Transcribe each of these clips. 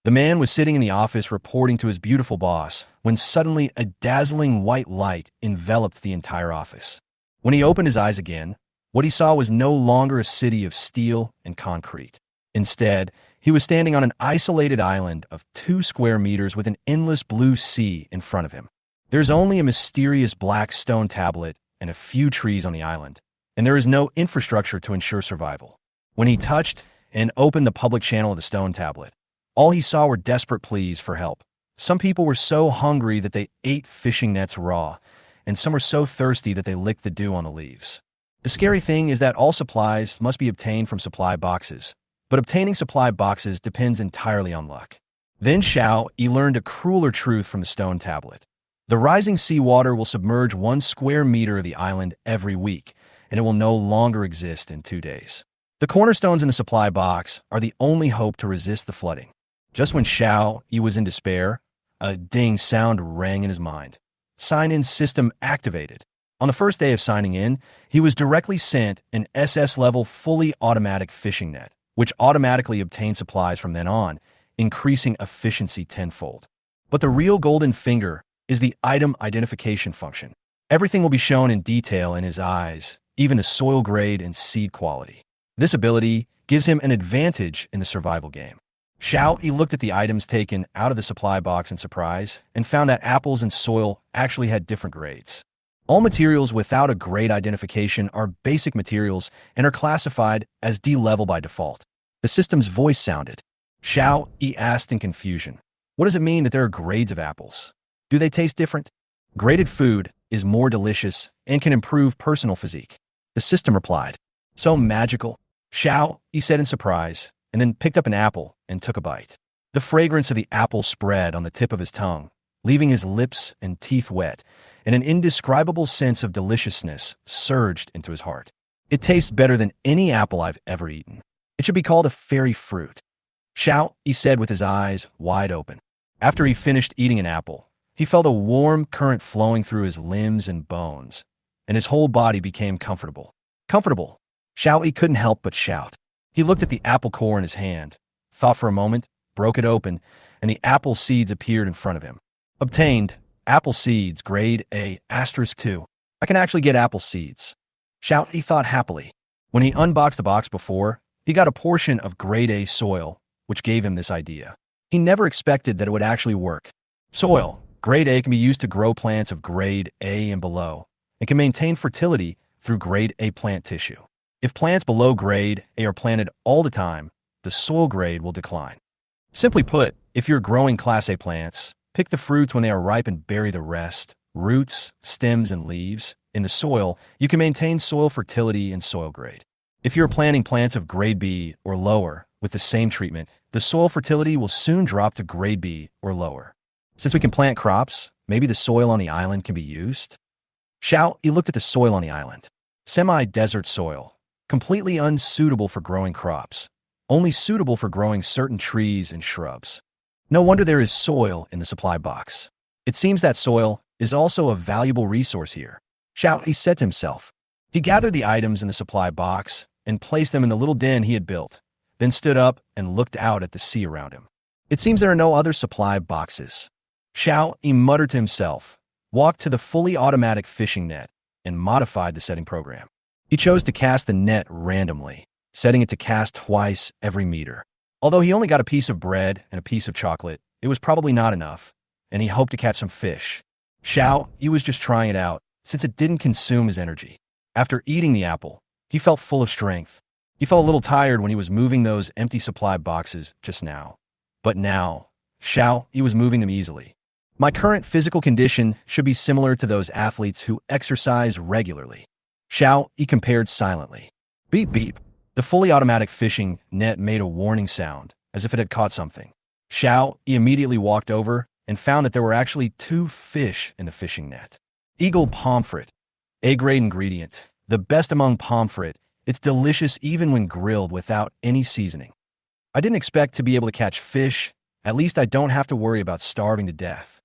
The man was sitting in the office reporting to his beautiful boss when suddenly a dazzling white light enveloped the entire office. When he opened his eyes again, what he saw was no longer a city of steel and concrete. Instead, he was standing on an isolated island of 2 square meters with an endless blue sea in front of him. There's only a mysterious black stone tablet and a few trees on the island, and there is no infrastructure to ensure survival. When he touched and opened the public channel of the stone tablet, all he saw were desperate pleas for help. Some people were so hungry that they ate fishing nets raw, and some were so thirsty that they licked the dew on the leaves. The scary thing is that all supplies must be obtained from supply boxes, but obtaining supply boxes depends entirely on luck. Then Xiao Yi learned a crueler truth from the stone tablet. The rising seawater will submerge 1 square meter of the island every week, and it will no longer exist in 2 days. The cornerstones in the supply box are the only hope to resist the flooding. Just when Xiao Yi was in despair, a ding sound rang in his mind. Sign-in system activated. On the first day of signing in, he was directly sent an SS-level fully automatic fishing net, which automatically obtained supplies from then on, increasing efficiency tenfold. But the real golden finger is the item identification function. Everything will be shown in detail in his eyes, even the soil grade and seed quality. This ability gives him an advantage in the survival game. Xiao Yi looked at the items taken out of the supply box in surprise and found that apples and soil actually had different grades. All materials without a grade identification are basic materials and are classified as D-level by default. The system's voice sounded. Xiao Yi asked in confusion, "What does it mean that there are grades of apples? Do they taste different?" "Graded food is more delicious and can improve personal physique," the system replied. "So magical," Xiao Yi said in surprise, and then picked up an apple and took a bite. The fragrance of the apple spread on the tip of his tongue, leaving his lips and teeth wet, and an indescribable sense of deliciousness surged into his heart. "It tastes better than any apple I've ever eaten. It should be called a fairy fruit," Xiao Yi said with his eyes wide open. After he finished eating an apple, he felt a warm current flowing through his limbs and bones, and his whole body became comfortable. Comfortable! Xiao Yi couldn't help but shout. He looked at the apple core in his hand, thought for a moment, broke it open, and the apple seeds appeared in front of him. Obtained, apple seeds, grade A, *2. I can actually get apple seeds. Xiao Yi thought happily. When he unboxed the box before, he got a portion of grade A soil, which gave him this idea. He never expected that it would actually work. Soil, grade A, can be used to grow plants of grade A and below, and can maintain fertility through grade A plant tissue. If plants below grade A are planted all the time, the soil grade will decline. Simply put, if you're growing Class A plants, pick the fruits when they are ripe and bury the rest, roots, stems, and leaves, in the soil. You can maintain soil fertility and soil grade. If you're planting plants of grade B or lower with the same treatment, the soil fertility will soon drop to grade B or lower. Since we can plant crops, maybe the soil on the island can be used? Xiao Yi looked at the soil on the island. Semi-desert soil, completely unsuitable for growing crops, only suitable for growing certain trees and shrubs. No wonder there is soil in the supply box. It seems that soil is also a valuable resource here, Xiao Yi said to himself. He gathered the items in the supply box and placed them in the little den he had built, then stood up and looked out at the sea around him. It seems there are no other supply boxes. Xiao Yi muttered to himself, walked to the fully automatic fishing net, and modified the setting program. He chose to cast the net randomly, setting it to cast twice every meter. Although he only got a piece of bread and a piece of chocolate, it was probably not enough, and he hoped to catch some fish. Xiao Yi was just trying it out, since it didn't consume his energy. After eating the apple, he felt full of strength. He felt a little tired when he was moving those empty supply boxes just now. But now, Xiao Yi was moving them easily. My current physical condition should be similar to those athletes who exercise regularly. Xiao Yi compared silently. Beep beep. The fully automatic fishing net made a warning sound, as if it had caught something. Xiao Yi immediately walked over and found that there were actually 2 fish in the fishing net. Eagle pomfret. A-grade ingredient, the best among pomfret. It's delicious even when grilled without any seasoning. I didn't expect to be able to catch fish. At least I don't have to worry about starving to death.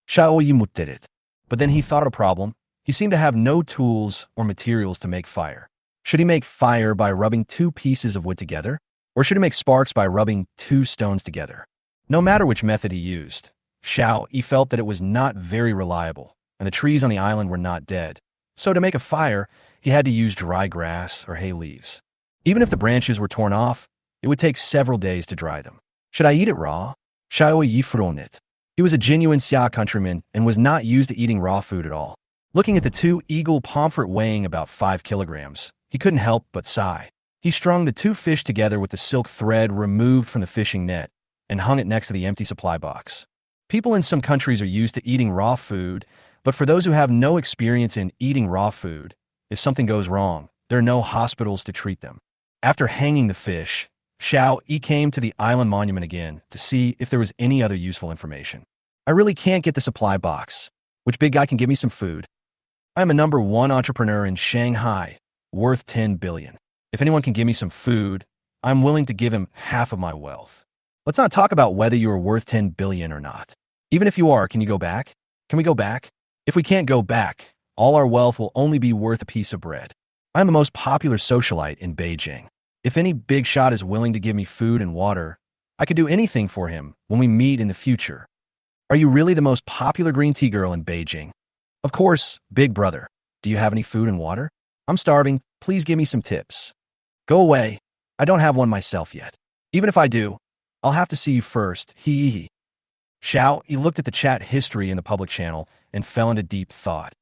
Xiao Yi did it. But then he thought of a problem. He seemed to have no tools or materials to make fire. Should he make fire by rubbing 2 pieces of wood together? Or should he make sparks by rubbing 2 stones together? No matter which method he used, Xiao Yi felt that it was not very reliable, and the trees on the island were not dead. So to make a fire, he had to use dry grass or hay leaves. Even if the branches were torn off, it would take several days to dry them. Should I eat it raw? Xiao Yi frowned it. He was a genuine Xia countryman and was not used to eating raw food at all. Looking at the two eagle pomfret weighing about 5 kilograms, he couldn't help but sigh. He strung the two fish together with the silk thread removed from the fishing net and hung it next to the empty supply box. People in some countries are used to eating raw food, but for those who have no experience in eating raw food, if something goes wrong, there are no hospitals to treat them. After hanging the fish, Xiao Yi came to the island monument again to see if there was any other useful information. I really can't get the supply box. Which big guy can give me some food? I'm a #1 entrepreneur in Shanghai, worth 10 billion. If anyone can give me some food, I'm willing to give him half of my wealth. Let's not talk about whether you are worth 10 billion or not. Even if you are, can you go back? Can we go back? If we can't go back, all our wealth will only be worth a piece of bread. I'm the most popular socialite in Beijing. If any big shot is willing to give me food and water, I could do anything for him when we meet in the future. Are you really the most popular green tea girl in Beijing? Of course, big brother. Do you have any food and water? I'm starving. Please give me some tips. Go away. I don't have one myself yet. Even if I do, I'll have to see you first. He. Xiao Yi looked at the chat history in the public channel and fell into deep thought.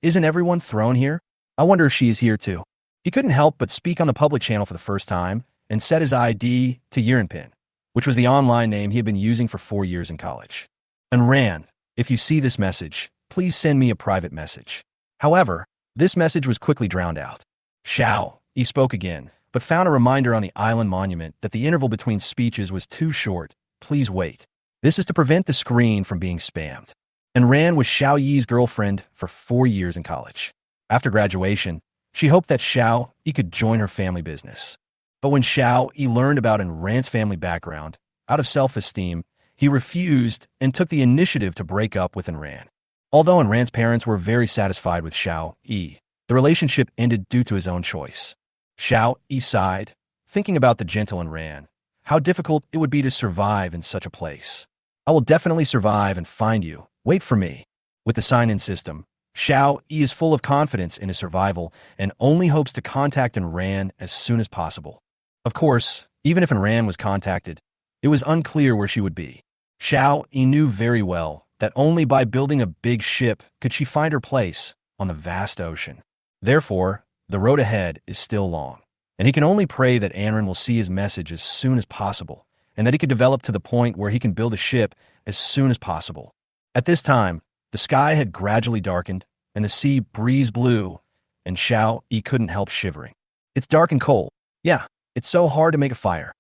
Isn't everyone thrown here? I wonder if she is here too. He couldn't help but speak on the public channel for the first time and set his ID to Yirenpin, which was the online name he had been using for 4 years in college. And ran, if you see this message, please send me a private message. However, this message was quickly drowned out. Xiao Yi spoke again, but found a reminder on the island monument that the interval between speeches was too short. Please wait. This is to prevent the screen from being spammed. And ran was Xiao Yi's girlfriend for 4 years in college. After graduation, she hoped that Xiao Yi could join her family business. But when Xiao Yi learned about Ran's family background, out of self-esteem, he refused and took the initiative to break up with Ran. Although Ran's parents were very satisfied with Xiao Yi, the relationship ended due to his own choice. Xiao Yi sighed, thinking about the gentle Ran, how difficult it would be to survive in such a place. I will definitely survive and find you. Wait for me. With the sign-in system, Xiao Yi is full of confidence in his survival and only hopes to contact Ran as soon as possible. Of course, even if Ran was contacted, it was unclear where she would be. Xiao Yi knew very well that only by building a big ship could she find her place on the vast ocean. Therefore, the road ahead is still long, and he can only pray that Anren will see his message as soon as possible, and that he could develop to the point where he can build a ship as soon as possible. At this time, the sky had gradually darkened, and the sea breeze blew, and Xiao Yi couldn't help shivering. It's dark and cold. Yeah, it's so hard to make a fire.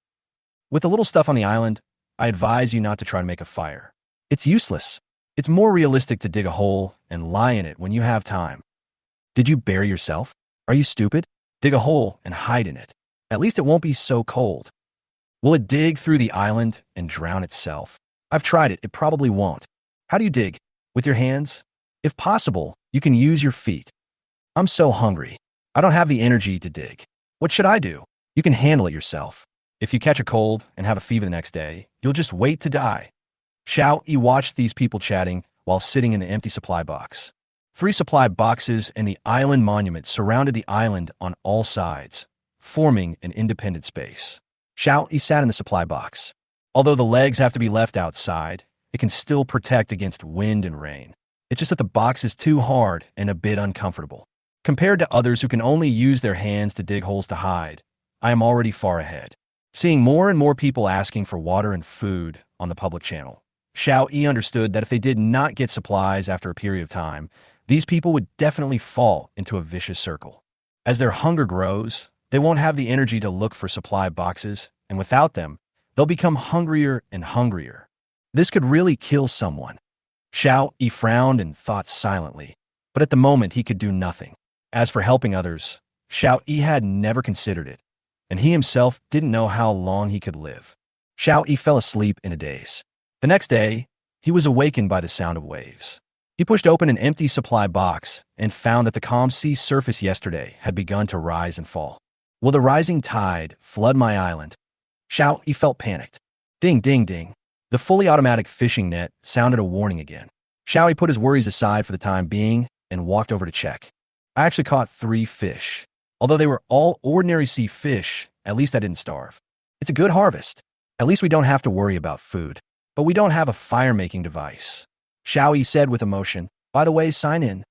With the little stuff on the island, I advise you not to try to make a fire. It's useless. It's more realistic to dig a hole and lie in it when you have time. Did you bury yourself? Are you stupid? Dig a hole and hide in it. At least it won't be so cold. Will it dig through the island and drown itself? I've tried it. It probably won't. How do you dig? With your hands? If possible, you can use your feet. I'm so hungry. I don't have the energy to dig. What should I do? You can handle it yourself. If you catch a cold and have a fever the next day, you'll just wait to die. Xiao Yi watched these people chatting while sitting in the empty supply box. 3 supply boxes and the island monument surrounded the island on all sides, forming an independent space. Xiao Yi sat in the supply box. Although the legs have to be left outside, it can still protect against wind and rain. It's just that the box is too hard and a bit uncomfortable. Compared to others who can only use their hands to dig holes to hide, I am already far ahead. Seeing more and more people asking for water and food on the public channel, Xiao Yi understood that if they did not get supplies after a period of time, these people would definitely fall into a vicious circle. As their hunger grows, they won't have the energy to look for supply boxes, and without them, they'll become hungrier and hungrier. This could really kill someone. Xiao Yi frowned and thought silently, but at the moment he could do nothing. As for helping others, Xiao Yi had never considered it, and he himself didn't know how long he could live. Xiao Yi fell asleep in a daze. The next day, he was awakened by the sound of waves. He pushed open an empty supply box and found that the calm sea surface yesterday had begun to rise and fall. Will the rising tide flood my island? Xiao Yi felt panicked. Ding, ding, ding. The fully automatic fishing net sounded a warning again. Xiaoyi put his worries aside for the time being and walked over to check. I actually caught 3 fish. Although they were all ordinary sea fish, at least I didn't starve. It's a good harvest. At least we don't have to worry about food. But we don't have a fire-making device. Xiaoyi said with emotion. By the way, sign in.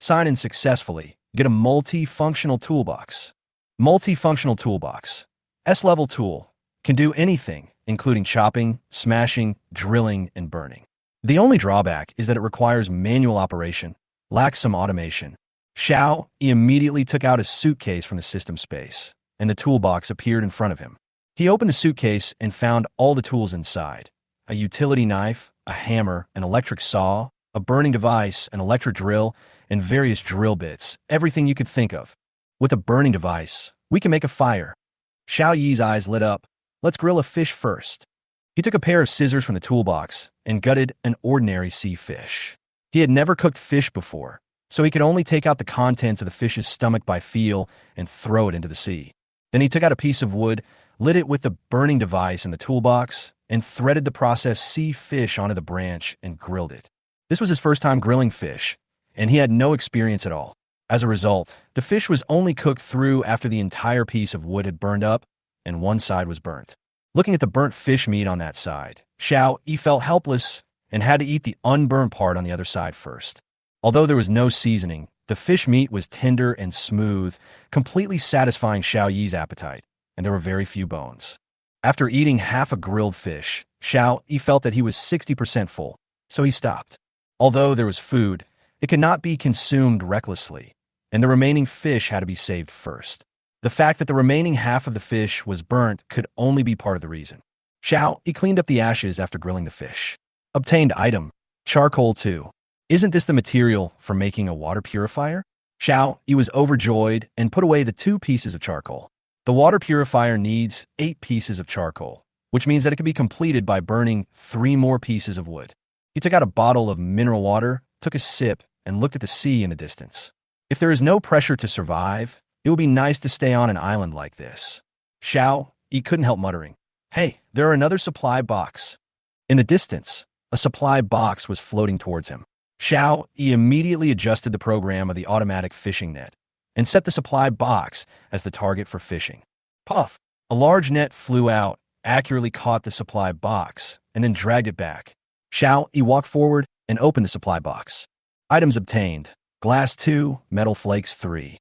Sign in successfully. Get a multi-functional toolbox. Multi-functional toolbox. S-level tool. Can do anything, including chopping, smashing, drilling, and burning. The only drawback is that it requires manual operation, lacks some automation. Xiao immediately took out his suitcase from the system space, and the toolbox appeared in front of him. He opened the suitcase and found all the tools inside. A utility knife, a hammer, an electric saw, a burning device, an electric drill, and various drill bits, everything you could think of. With a burning device, we can make a fire. Xiao Yi's eyes lit up. Let's grill a fish first. He took a pair of scissors from the toolbox and gutted an ordinary sea fish. He had never cooked fish before, so he could only take out the contents of the fish's stomach by feel and throw it into the sea. Then he took out a piece of wood, lit it with the burning device in the toolbox, and threaded the processed sea fish onto the branch and grilled it. This was his first time grilling fish, and he had no experience at all. As a result, the fish was only cooked through after the entire piece of wood had burned up and one side was burnt. Looking at the burnt fish meat on that side, Xiao Yi felt helpless and had to eat the unburnt part on the other side first. Although there was no seasoning, the fish meat was tender and smooth, completely satisfying Xiao Yi's appetite, and there were very few bones. After eating half a grilled fish, Xiao Yi felt that he was 60% full, so he stopped. Although there was food, it could not be consumed recklessly, and the remaining fish had to be saved first. The fact that the remaining half of the fish was burnt could only be part of the reason. Xiao Yi cleaned up the ashes after grilling the fish. Obtained item, charcoal 2. Isn't this the material for making a water purifier? Xiao Yi was overjoyed and put away the 2 pieces of charcoal. The water purifier needs 8 pieces of charcoal, which means that it can be completed by burning 3 more pieces of wood. He took out a bottle of mineral water, took a sip, and looked at the sea in the distance. If there is no pressure to survive, it would be nice to stay on an island like this. Xiao Yi couldn't help muttering, "Hey, there are another supply box." In the distance, a supply box was floating towards him. Xiao Yi immediately adjusted the program of the automatic fishing net and set the supply box as the target for fishing. Puff! A large net flew out, accurately caught the supply box, and then dragged it back. Xiao Yi walked forward and opened the supply box. Items obtained. Glass 2, metal flakes 3.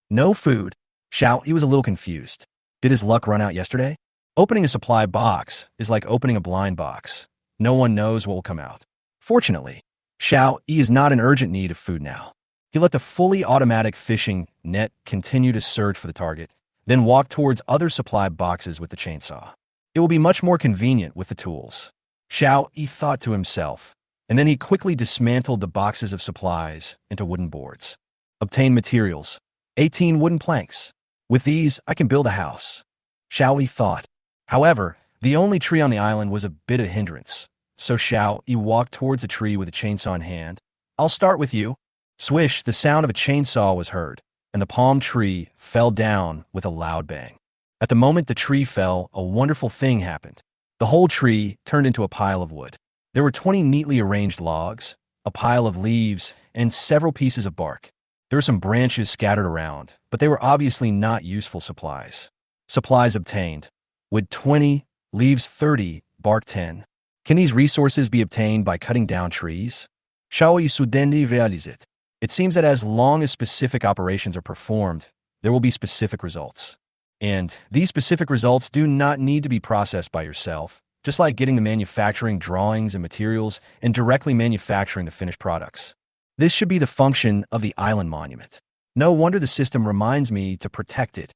No food. Xiao Yi was a little confused. Did his luck run out yesterday? Opening a supply box is like opening a blind box. No one knows what will come out. Fortunately, Xiao Yi is not in urgent need of food now. He let the fully automatic fishing net continue to search for the target, then walked towards other supply boxes with the chainsaw. It will be much more convenient with the tools. Xiao Yi thought to himself, and then he quickly dismantled the boxes of supplies into wooden boards. Obtain materials. 18 wooden planks. With these, I can build a house. Xiao Yi thought. However, the only tree on the island was a bit of hindrance, so Xiao Yi walked towards the tree with a chainsaw in hand. I'll start with you. Swish, the sound of a chainsaw was heard, and the palm tree fell down with a loud bang. At the moment the tree fell, a wonderful thing happened. The whole tree turned into a pile of wood. There were 20 neatly arranged logs, a pile of leaves, and several pieces of bark. There were some branches scattered around, but they were obviously not useful supplies. Supplies obtained. Wood 20, leaves 30, bark 10. Can these resources be obtained by cutting down trees? Xiao Yi sudendi réalise it. It seems that as long as specific operations are performed, there will be specific results. And these specific results do not need to be processed by yourself, just like getting the manufacturing drawings and materials and directly manufacturing the finished products. This should be the function of the island monument. No wonder the system reminds me to protect it.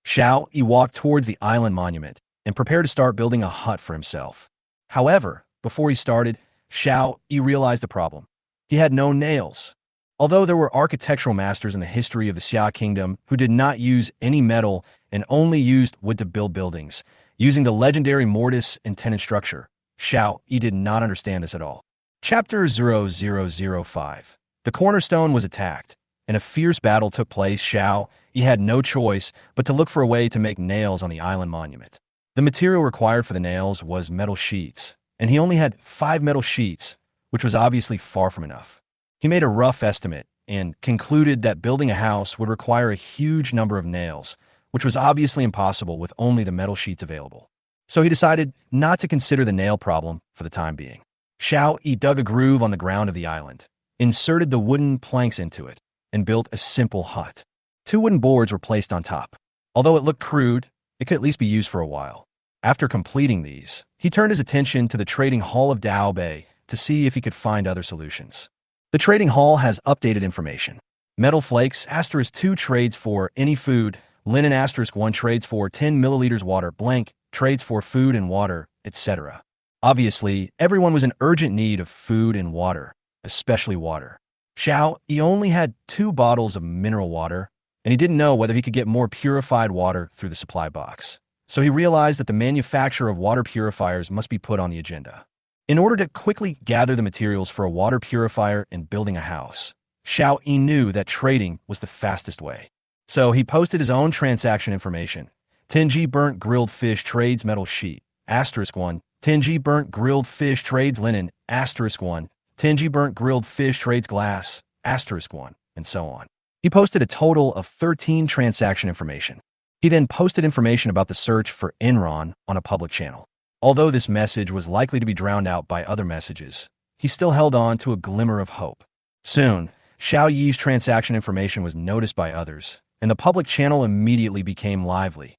Xiao Yi walked towards the island monument and prepared to start building a hut for himself. However, before he started, Xiao Yi realized the problem. He had no nails. Although there were architectural masters in the history of the Xia Kingdom who did not use any metal and only used wood to build buildings, using the legendary mortise and tenon structure, Xiao Yi did not understand this at all. Chapter 0005. The cornerstone was attacked, and a fierce battle took place. Xiao Yi had no choice but to look for a way to make nails on the island monument. The material required for the nails was metal sheets, and he only had 5 metal sheets, which was obviously far from enough. He made a rough estimate and concluded that building a house would require a huge number of nails, which was obviously impossible with only the metal sheets available. So he decided not to consider the nail problem for the time being. Xiao Yi dug a groove on the ground of the island, inserted the wooden planks into it, and built a simple hut. 2 wooden boards were placed on top. Although it looked crude, it could at least be used for a while. After completing these, he turned his attention to the trading hall of Dao Bei to see if he could find other solutions. The trading hall has updated information. Metal flakes *2 trades for any food, linen *1 trades for 10 milliliters water, blank trades for food and water, etc. Obviously, everyone was in urgent need of food and water, especially water. Xiao Yi only had 2 bottles of mineral water, and he didn't know whether he could get more purified water through the supply box. So he realized that the manufacture of water purifiers must be put on the agenda. In order to quickly gather the materials for a water purifier and building a house, Xiao Yi knew that trading was the fastest way. So he posted his own transaction information. 10G burnt grilled fish trades metal sheet, *1. 10G burnt grilled fish trades linen, *1. 10G burnt grilled fish trades glass, *1, and so on. He posted a total of 13 transaction information. He then posted information about the search for Enron on a public channel. Although this message was likely to be drowned out by other messages, he still held on to a glimmer of hope. Soon, Xiao Yi's transaction information was noticed by others, and the public channel immediately became lively.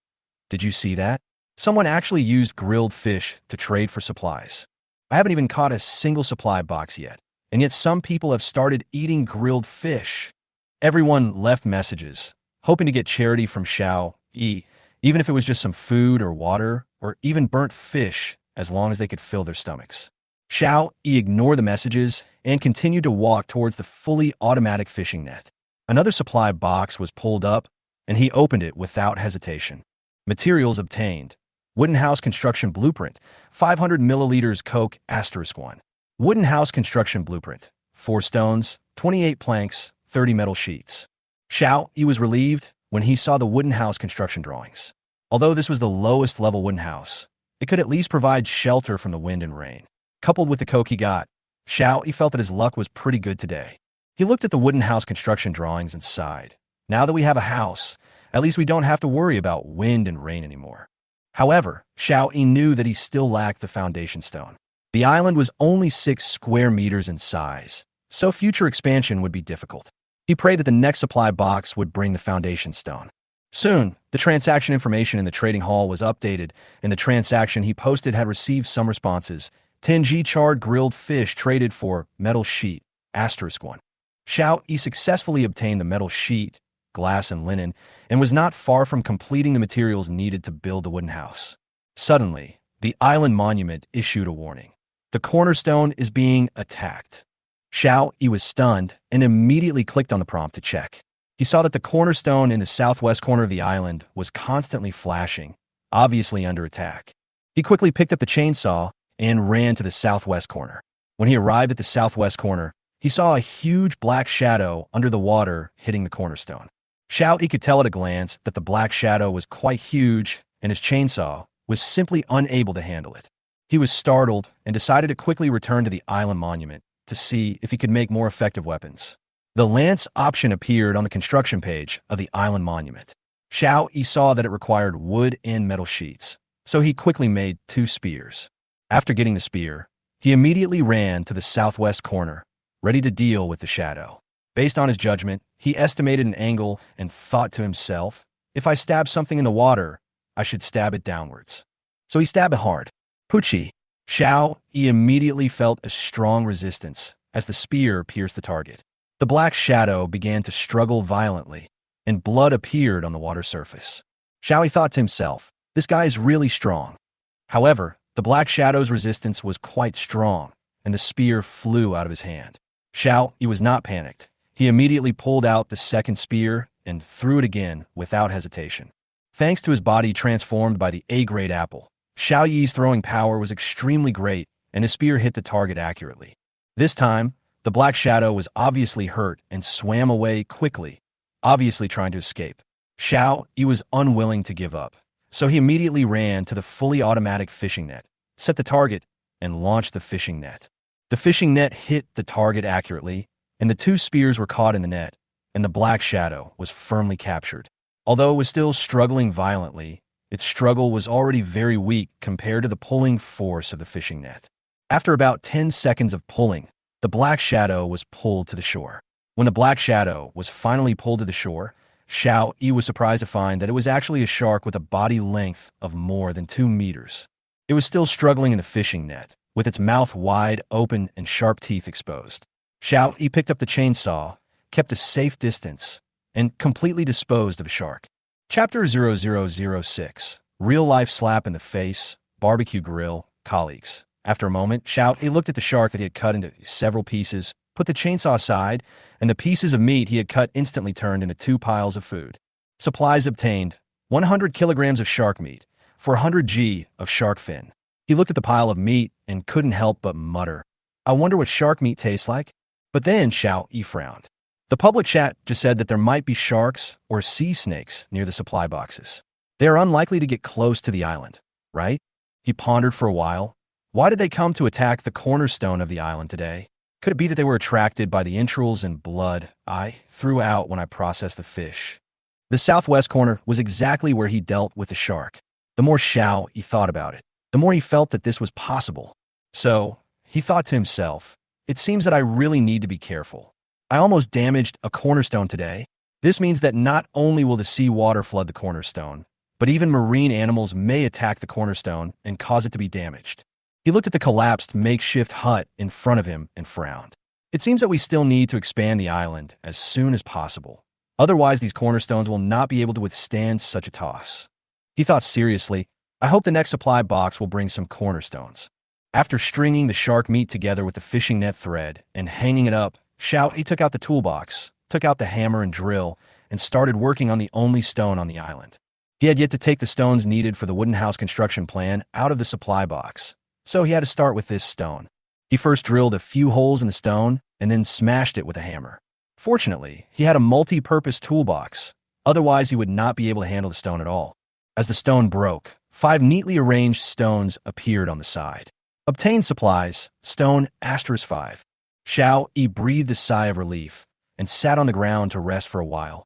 Did you see that? Someone actually used grilled fish to trade for supplies. I haven't even caught a single supply box yet, and yet some people have started eating grilled fish. Everyone left messages, hoping to get charity from Xiao Yi, even if it was just some food or water, or even burnt fish, as long as they could fill their stomachs. Xiao Yi ignored the messages and continued to walk towards the fully automatic fishing net. Another supply box was pulled up, and he opened it without hesitation. Materials obtained: wooden house construction blueprint, 500 milliliters Coke *1. Wooden house construction blueprint, 4 stones, 28 planks, 30 metal sheets. Xiao Yi was relieved when he saw the wooden house construction drawings. Although this was the lowest level wooden house, it could at least provide shelter from the wind and rain. Coupled with the Coke he got, Xiao Yi felt that his luck was pretty good today. He looked at the wooden house construction drawings and sighed. Now that we have a house, at least we don't have to worry about wind and rain anymore. However, Xiao Yi knew that he still lacked the foundation stone. The island was only 6 square meters in size, so future expansion would be difficult. He prayed that the next supply box would bring the foundation stone. Soon, the transaction information in the trading hall was updated, and the transaction he posted had received some responses. 10G charred grilled fish traded for metal sheet, *1. Xiao Yi successfully obtained the metal sheet, glass, and linen, and was not far from completing the materials needed to build the wooden house. Suddenly, the island monument issued a warning. The cornerstone is being attacked. Xiao Yi was stunned and immediately clicked on the prompt to check. He saw that the cornerstone in the southwest corner of the island was constantly flashing, obviously under attack. He quickly picked up the chainsaw and ran to the southwest corner. When he arrived at the southwest corner, he saw a huge black shadow under the water hitting the cornerstone. Xiao Yi could tell at a glance that the black shadow was quite huge, and his chainsaw was simply unable to handle it. He was startled and decided to quickly return to the island monument to see if he could make more effective weapons. The lance option appeared on the construction page of the island monument. Xiao Yi saw that it required wood and metal sheets, so he quickly made 2 spears. After getting the spear, he immediately ran to the southwest corner, ready to deal with the shadow. Based on his judgment, he estimated an angle and thought to himself, if I stab something in the water, I should stab it downwards. So he stabbed it hard. Puchi! Xiao Yi immediately felt a strong resistance as the spear pierced the target. The black shadow began to struggle violently, and blood appeared on the water surface. Xiao Yi thought to himself, this guy is really strong. However, the black shadow's resistance was quite strong, and the spear flew out of his hand. Xiao Yi was not panicked. He immediately pulled out the second spear and threw it again without hesitation. Thanks to his body transformed by the A-grade apple, Xiao Yi's throwing power was extremely great, and his spear hit the target accurately. This time, the black shadow was obviously hurt and swam away quickly, obviously trying to escape. Xiao Yi was unwilling to give up, so he immediately ran to the fully automatic fishing net, set the target, and launched the fishing net. The fishing net hit the target accurately, and the two spears were caught in the net, and the black shadow was firmly captured. Although it was still struggling violently, its struggle was already very weak compared to the pulling force of the fishing net. After about 10 seconds of pulling, the black shadow was pulled to the shore. When the black shadow was finally pulled to the shore, Xiao Yi was surprised to find that it was actually a shark with a body length of more than 2 meters. It was still struggling in the fishing net, with its mouth wide open and sharp teeth exposed. Xiao Yi picked up the chainsaw, kept a safe distance, and completely disposed of a shark. Chapter 0006 Real-life slap in the face, barbecue grill, colleagues. After a moment, Xiao Yi looked at the shark that he had cut into several pieces, put the chainsaw aside, and the pieces of meat he had cut instantly turned into 2 piles of food. Supplies obtained: 100 kilograms of shark meat, 400 g of shark fin. He looked at the pile of meat and couldn't help but mutter, "I wonder what shark meat tastes like?" But then Xiao Yi frowned. The public chat just said that there might be sharks or sea snakes near the supply boxes. They are unlikely to get close to the island, right? He pondered for a while. Why did they come to attack the cornerstone of the island today? Could it be that they were attracted by the entrails and blood I threw out when I processed the fish? The southwest corner was exactly where he dealt with the shark. The more Xiao Yi thought about it, the more he felt that this was possible. So, he thought to himself, it seems that I really need to be careful. I almost damaged a cornerstone today. This means that not only will the sea water flood the cornerstone, but even marine animals may attack the cornerstone and cause it to be damaged. He looked at the collapsed makeshift hut in front of him and frowned. It seems that we still need to expand the island as soon as possible. Otherwise, these cornerstones will not be able to withstand such a toss. He thought seriously, I hope the next supply box will bring some cornerstones. After stringing the shark meat together with the fishing net thread and hanging it up, Xiao Yi took out the toolbox, took out the hammer and drill, and started working on the only stone on the island. He had yet to take the stones needed for the wooden house construction plan out of the supply box, so he had to start with this stone. He first drilled a few holes in the stone and then smashed it with a hammer. Fortunately, he had a multi-purpose toolbox, otherwise he would not be able to handle the stone at all. As the stone broke, 5 neatly arranged stones appeared on the side. Obtained supplies, stone *5. Xiao Yi breathed a sigh of relief and sat on the ground to rest for a while.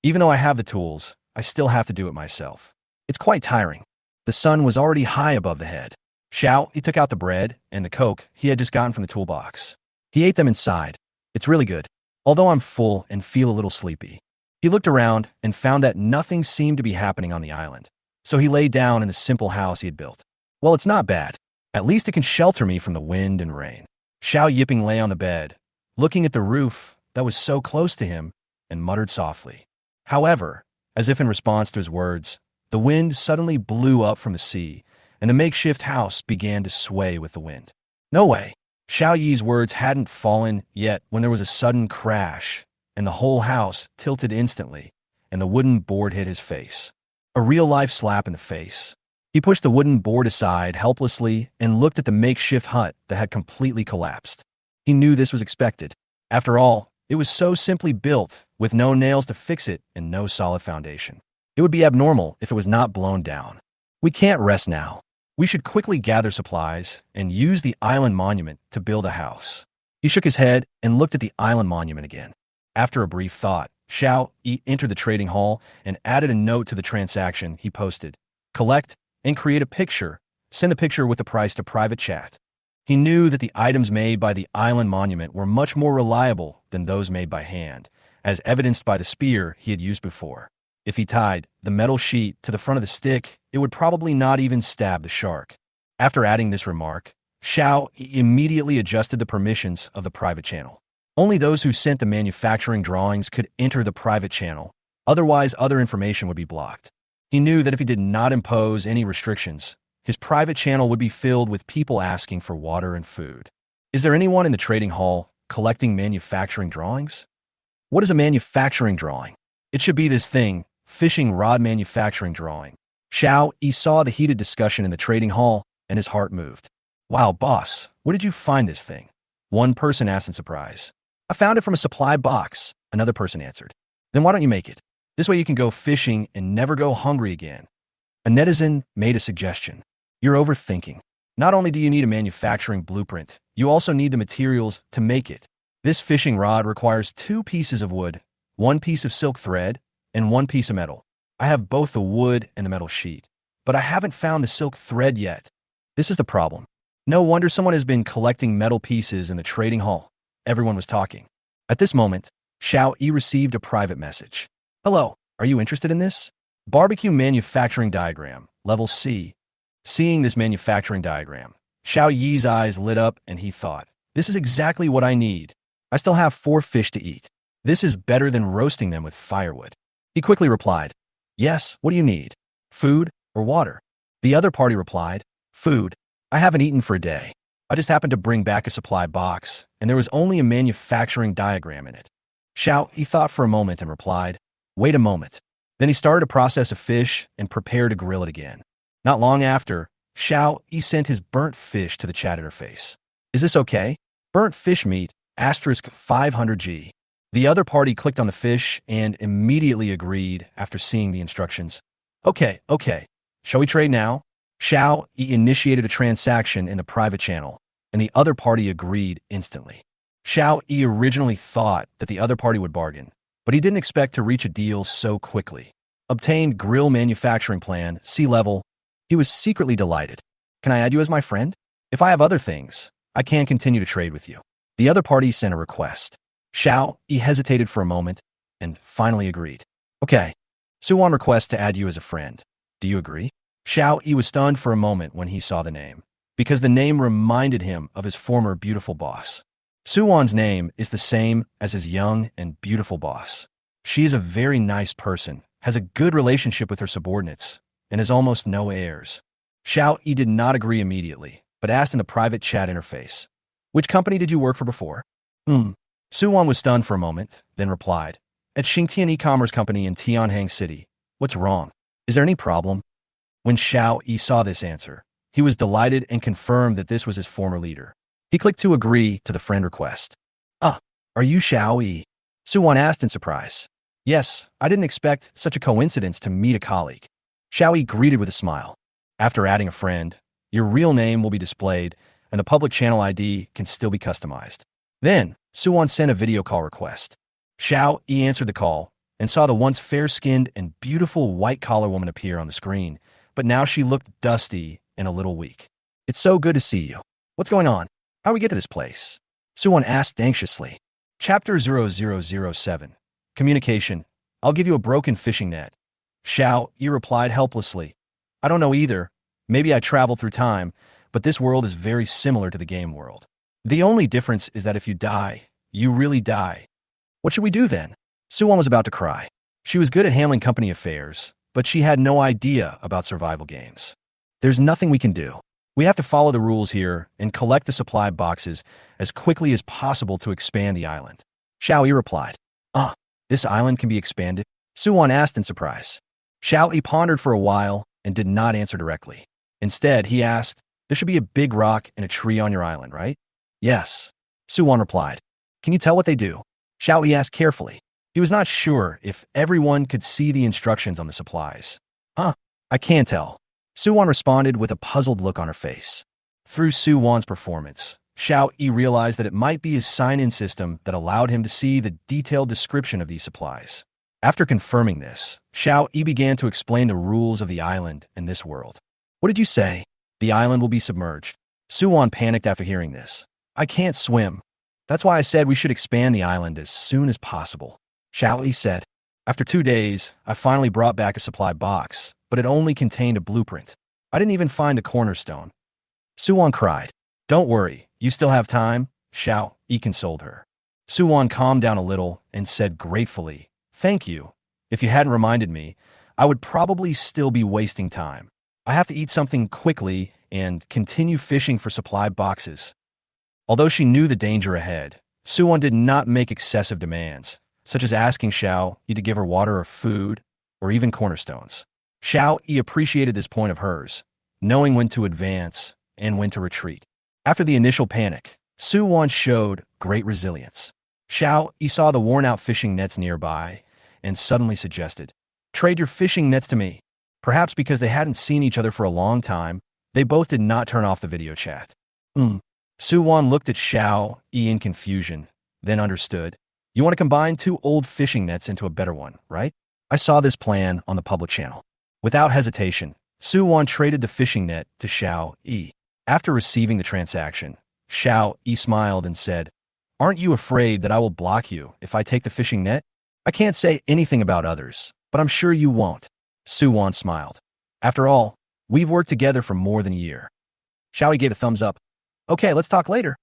Even though I have the tools, I still have to do it myself. It's quite tiring. The sun was already high above the head. Xiao Yi took out the bread and the Coke he had just gotten from the toolbox. He ate them inside. It's really good, although I'm full and feel a little sleepy. He looked around and found that nothing seemed to be happening on the island, so he lay down in the simple house he had built. Well, it's not bad. At least it can shelter me from the wind and rain. Xiao Yiping lay on the bed, looking at the roof that was so close to him, and muttered softly. However, as if in response to his words, the wind suddenly blew up from the sea, and the makeshift house began to sway with the wind. No way. Xiao Yi's words hadn't fallen yet when there was a sudden crash, and the whole house tilted instantly, and the wooden board hit his face. A real-life slap in the face. He pushed the wooden board aside helplessly and looked at the makeshift hut that had completely collapsed. He knew this was expected. After all, it was so simply built, with no nails to fix it and no solid foundation. It would be abnormal if it was not blown down. We can't rest now. We should quickly gather supplies and use the island monument to build a house. He shook his head and looked at the island monument again. After a brief thought, Xiao Yi entered the trading hall and added a note to the transaction he posted. Collect and create a picture. Send the picture with the price to private chat. He knew that the items made by the island monument were much more reliable than those made by hand, as evidenced by the spear he had used before. If he tied the metal sheet to the front of the stick, it would probably not even stab the shark. After adding this remark, Xiao immediately adjusted the permissions of the private channel. Only those who sent the manufacturing drawings could enter the private channel, otherwise other information would be blocked. He knew that if he did not impose any restrictions, his private channel would be filled with people asking for water and food. Is there anyone in the trading hall collecting manufacturing drawings? What is a manufacturing drawing? It should be this thing, fishing rod manufacturing drawing. Xiao Yi saw the heated discussion in the trading hall, and his heart moved. Wow, boss, where did you find this thing? One person asked in surprise. I found it from a supply box, another person answered. Then why don't you make it? This way you can go fishing and never go hungry again. A netizen made a suggestion. You're overthinking. Not only do you need a manufacturing blueprint, you also need the materials to make it. This fishing rod requires 2 pieces of wood, 1 piece of silk thread, and 1 piece of metal. I have both the wood and the metal sheet, but I haven't found the silk thread yet. This is the problem. No wonder someone has been collecting metal pieces in the trading hall. Everyone was talking. At this moment, Xiao Yi received a private message. Hello, are you interested in this? Barbecue manufacturing diagram, level C. Seeing this manufacturing diagram, Xiao Yi's eyes lit up and he thought, this is exactly what I need. I still have 4 fish to eat. This is better than roasting them with firewood. He quickly replied, yes, what do you need? Food or water? The other party replied, food. I haven't eaten for a day. I just happened to bring back a supply box, and there was only a manufacturing diagram in it. Xiao Yi thought for a moment and replied, wait a moment. Then he started to process a fish and prepare to grill it again. Not long after, Xiao Yi sent his burnt fish to the chat interface. Is this okay? Burnt fish meat, asterisk 500G. The other party clicked on the fish and immediately agreed after seeing the instructions. Okay. Shall we trade now? Xiao Yi initiated a transaction in the private channel, and the other party agreed instantly. Xiao Yi originally thought that the other party would bargain, but he didn't expect to reach a deal so quickly. Obtained grill manufacturing plan, C-level. He was secretly delighted. Can I add you as my friend? If I have other things, I can continue to trade with you. The other party sent a request. Xiao Yi hesitated for a moment and finally agreed. Okay, Suwon requests to add you as a friend. Do you agree? Xiao Yi was stunned for a moment when he saw the name, because the name reminded him of his former beautiful boss. Suwon's name is the same as his young and beautiful boss. She is a very nice person, has a good relationship with her subordinates, and has almost no heirs. Xiao Yi did not agree immediately, but asked in the private chat interface, which company did you work for before? Suwon was stunned for a moment, then replied, at Xingtian e-commerce company in Tianhang City. What's wrong? Is there any problem? When Xiao Yi saw this answer, he was delighted and confirmed that this was his former leader. He clicked to agree to the friend request. Are you Xiao Yi? Suwon asked in surprise. Yes, I didn't expect such a coincidence to meet a colleague. Xiao Yi greeted with a smile. After adding a friend, your real name will be displayed, and the public channel ID can still be customized. Then, Suwon sent a video call request. Xiao Yi answered the call and saw the once fair-skinned and beautiful white-collar woman appear on the screen, but now she looked dusty and a little weak. It's so good to see you. What's going on? How do we get to this place? Suwon asked anxiously. Chapter 0007. Communication. I'll give you a broken fishing net. Xiao Yi replied helplessly. I don't know either. Maybe I traveled through time, but this world is very similar to the game world. The only difference is that if you die, you really die. What should we do then? Suwon was about to cry. She was good at handling company affairs, but she had no idea about survival games. There's nothing we can do. We have to follow the rules here and collect the supply boxes as quickly as possible to expand the island. Xiao Yi replied. This island can be expanded? Suwon asked in surprise. Xiao Yi pondered for a while and did not answer directly. Instead, he asked, there should be a big rock and a tree on your island, right? Yes. Suwon replied. Can you tell what they do? Xiao Yi asked carefully. He was not sure if everyone could see the instructions on the supplies. I can't tell. Suwon responded with a puzzled look on her face. Through Suwon's performance, Xiao Yi realized that it might be his sign-in system that allowed him to see the detailed description of these supplies. After confirming this, Xiao Yi began to explain the rules of the island and this world. What did you say? The island will be submerged. Suwon panicked after hearing this. I can't swim. That's why I said we should expand the island as soon as possible. Xiao Yi said. After 2 days, I finally brought back a supply box, but it only contained a blueprint. I didn't even find the cornerstone. Suwon cried. Don't worry, you still have time, Xiao Yi consoled her. Suwon calmed down a little and said gratefully, thank you. If you hadn't reminded me, I would probably still be wasting time. I have to eat something quickly and continue fishing for supply boxes. Although she knew the danger ahead, Suwon did not make excessive demands, such as asking Xiao Yi to give her water or food, or even cornerstones. Xiao Yi appreciated this point of hers, knowing when to advance and when to retreat. After the initial panic, Suwon showed great resilience. Xiao Yi saw the worn-out fishing nets nearby and suddenly suggested, trade your fishing nets to me. Perhaps because they hadn't seen each other for a long time, They both did not turn off the video chat. Hmm. Su-won looked at Xiao Yi in confusion, then understood. You want to combine two old fishing nets into a better one, right? I saw this plan on the public channel. Without hesitation, Su-won traded the fishing net to Xiao Yi. After receiving the transaction, Xiao Yi smiled and said, "Aren't you afraid that I will block you if I take the fishing net? I can't say anything about others, but I'm sure you won't." Su-won smiled. After all, we've worked together for more than a year. Xiao Yi gave a thumbs up. Okay, let's talk later.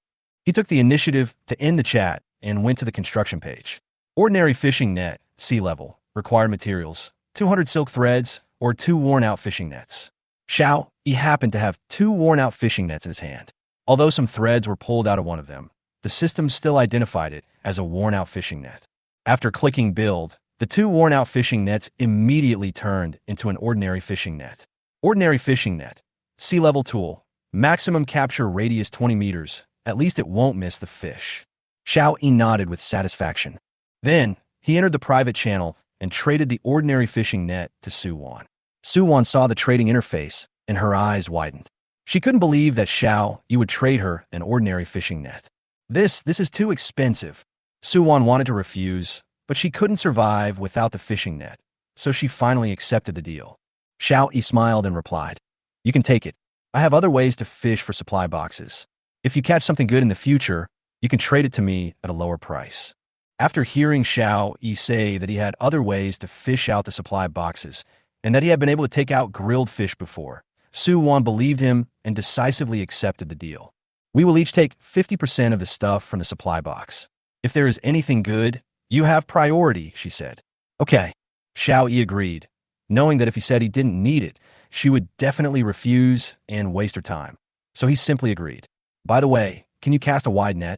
He took the initiative to end the chat and went to the construction page. Ordinary fishing net, sea level, required materials, 200 silk threads, or 2 worn-out fishing nets. Xiao Yi happened to have 2 worn-out fishing nets in his hand. Although some threads were pulled out of one of them, the system still identified it as a worn-out fishing net. After clicking build, the 2 worn-out fishing nets immediately turned into an ordinary fishing net. Ordinary fishing net, sea level tool, maximum capture radius 20 meters, at least it won't miss the fish. Xiao Yi nodded with satisfaction. Then, he entered the private channel and traded the ordinary fishing net to Su-won. Su-won saw the trading interface, and her eyes widened. She couldn't believe that Xiao Yi would trade her an ordinary fishing net. This is too expensive. Su-won wanted to refuse, but she couldn't survive without the fishing net, so she finally accepted the deal. Xiao Yi smiled and replied, "You can take it. I have other ways to fish for supply boxes. If you catch something good in the future, you can trade it to me at a lower price." After hearing Xiao Yi say that he had other ways to fish out the supply boxes, and that he had been able to take out grilled fish before, Su-won believed him and decisively accepted the deal. "We will each take 50% of the stuff from the supply box. If there is anything good, you have priority," she said. Okay. Xiao Yi agreed, knowing that if he said he didn't need it, she would definitely refuse and waste her time. So he simply agreed. "By the way, can you cast a wide net?"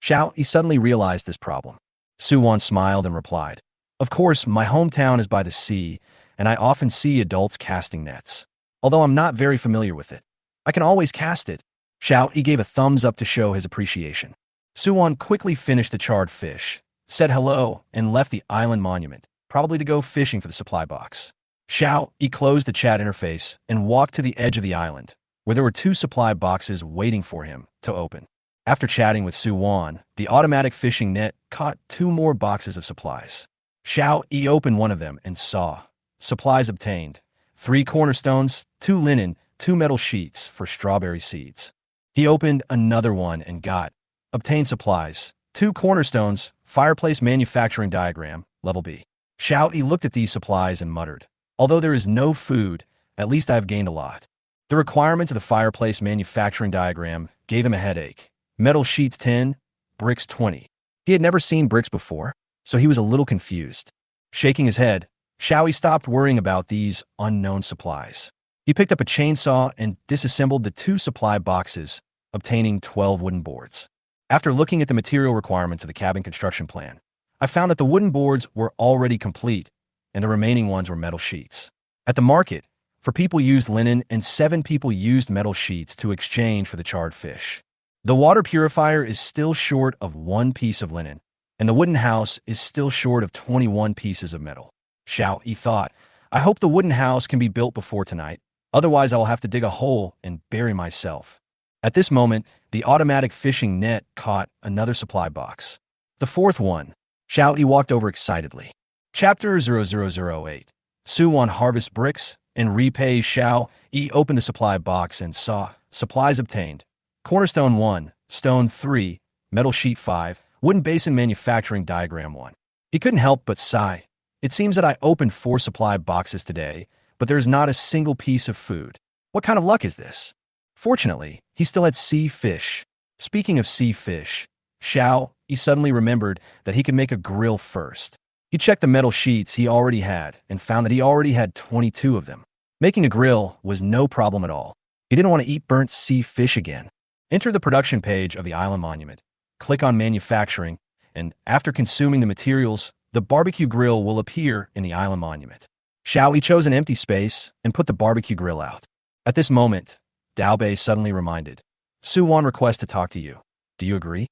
Xiao Yi suddenly realized this problem. Su-won smiled and replied, "Of course, my hometown is by the sea, and I often see adults casting nets. Although I'm not very familiar with it, I can always cast it." Xiao Yi gave a thumbs up to show his appreciation. Su-won quickly finished the charred fish, said hello, and left the island monument, probably to go fishing for the supply box. Xiao Yi closed the chat interface and walked to the edge of the island, where there were 2 supply boxes waiting for him to open. After chatting with Su-won, the automatic fishing net caught 2 more boxes of supplies. Xiao Yi opened one of them and saw supplies obtained: 3 cornerstones, 2 linen, 2 metal sheets for strawberry seeds. He opened another one and got obtained supplies: 2 cornerstones, fireplace manufacturing diagram, level B. Xiao Yi looked at these supplies and muttered, "Although there is no food, at least I have gained a lot." The requirements of the fireplace manufacturing diagram gave him a headache. Metal sheets 10, bricks 20. He had never seen bricks before, so he was a little confused. Shaking his head, Xiao Yi stopped worrying about these unknown supplies. He picked up a chainsaw and disassembled the 2 supply boxes, obtaining 12 wooden boards. After looking at the material requirements of the cabin construction plan, I found that the wooden boards were already complete, and the remaining ones were metal sheets. At the market, 4 people used linen and 7 people used metal sheets to exchange for the charred fish. The water purifier is still short of 1 piece of linen, and the wooden house is still short of 21 pieces of metal. Xiao Yi thought, "I hope the wooden house can be built before tonight, otherwise I will have to dig a hole and bury myself." At this moment, the automatic fishing net caught another supply box. The 4th one. Xiao Yi walked over excitedly. Chapter 0008. Su-won harvests bricks and repays. Xiao Yi opened the supply box and saw supplies obtained: cornerstone 1, stone 3, metal sheet 5, wooden basin manufacturing diagram 1. He couldn't help but sigh. "It seems that I opened 4 supply boxes today, but there's not a single piece of food. What kind of luck is this?" Fortunately, he still had sea fish. Speaking of sea fish, Xiao Yi suddenly remembered that he could make a grill first. He checked the metal sheets he already had and found that he already had 22 of them. Making a grill was no problem at all. He didn't want to eat burnt sea fish again. Enter the production page of the island monument, click on manufacturing, and after consuming the materials, the barbecue grill will appear in the island monument. Xiao Yi chose an empty space and put the barbecue grill out. At this moment, Dao Bei suddenly reminded, "Su-won requests to talk to you. Do you agree?"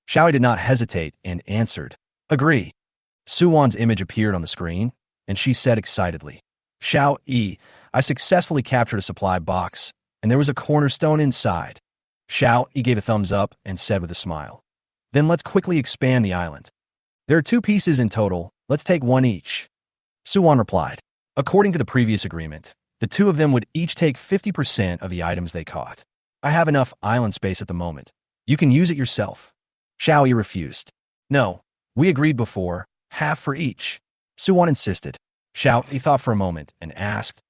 Xiao Yi did not hesitate and answered, "Agree." Su-won's image appeared on the screen, and she said excitedly, "Xiao Yi, I successfully captured a supply box. and there was a cornerstone inside. Xiao Yi gave a thumbs up and said with a smile, "Then let's quickly expand the island. There are 2 pieces in total, let's take one each." Suwan replied. According to the previous agreement, the two of them would each take 50% of the items they caught. "I have enough island space at the moment. You can use it yourself." Xiao Yi refused. "No, we agreed before, half for each." Suwan insisted. Xiao Yi thought for a moment and asked,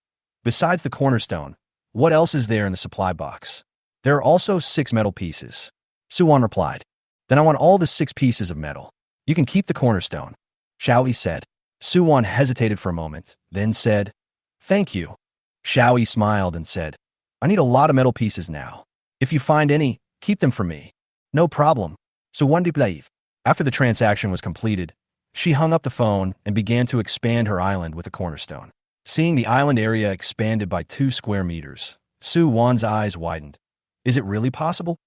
"Besides the cornerstone, what else is there in the supply box?" "There are also 6 metal pieces." Suwan replied. "Then I want all the 6 pieces of metal. You can keep the cornerstone." Xiao Yi said. Suwan hesitated for a moment, then said, "Thank you." Xiao Yi smiled and said, "I need a lot of metal pieces now. If you find any, keep them for me." "No problem." Suwan replied. After the transaction was completed, she hung up the phone and began to expand her island with a cornerstone. Seeing the island area expanded by 2 square meters, Suwan's eyes widened. Is it really possible?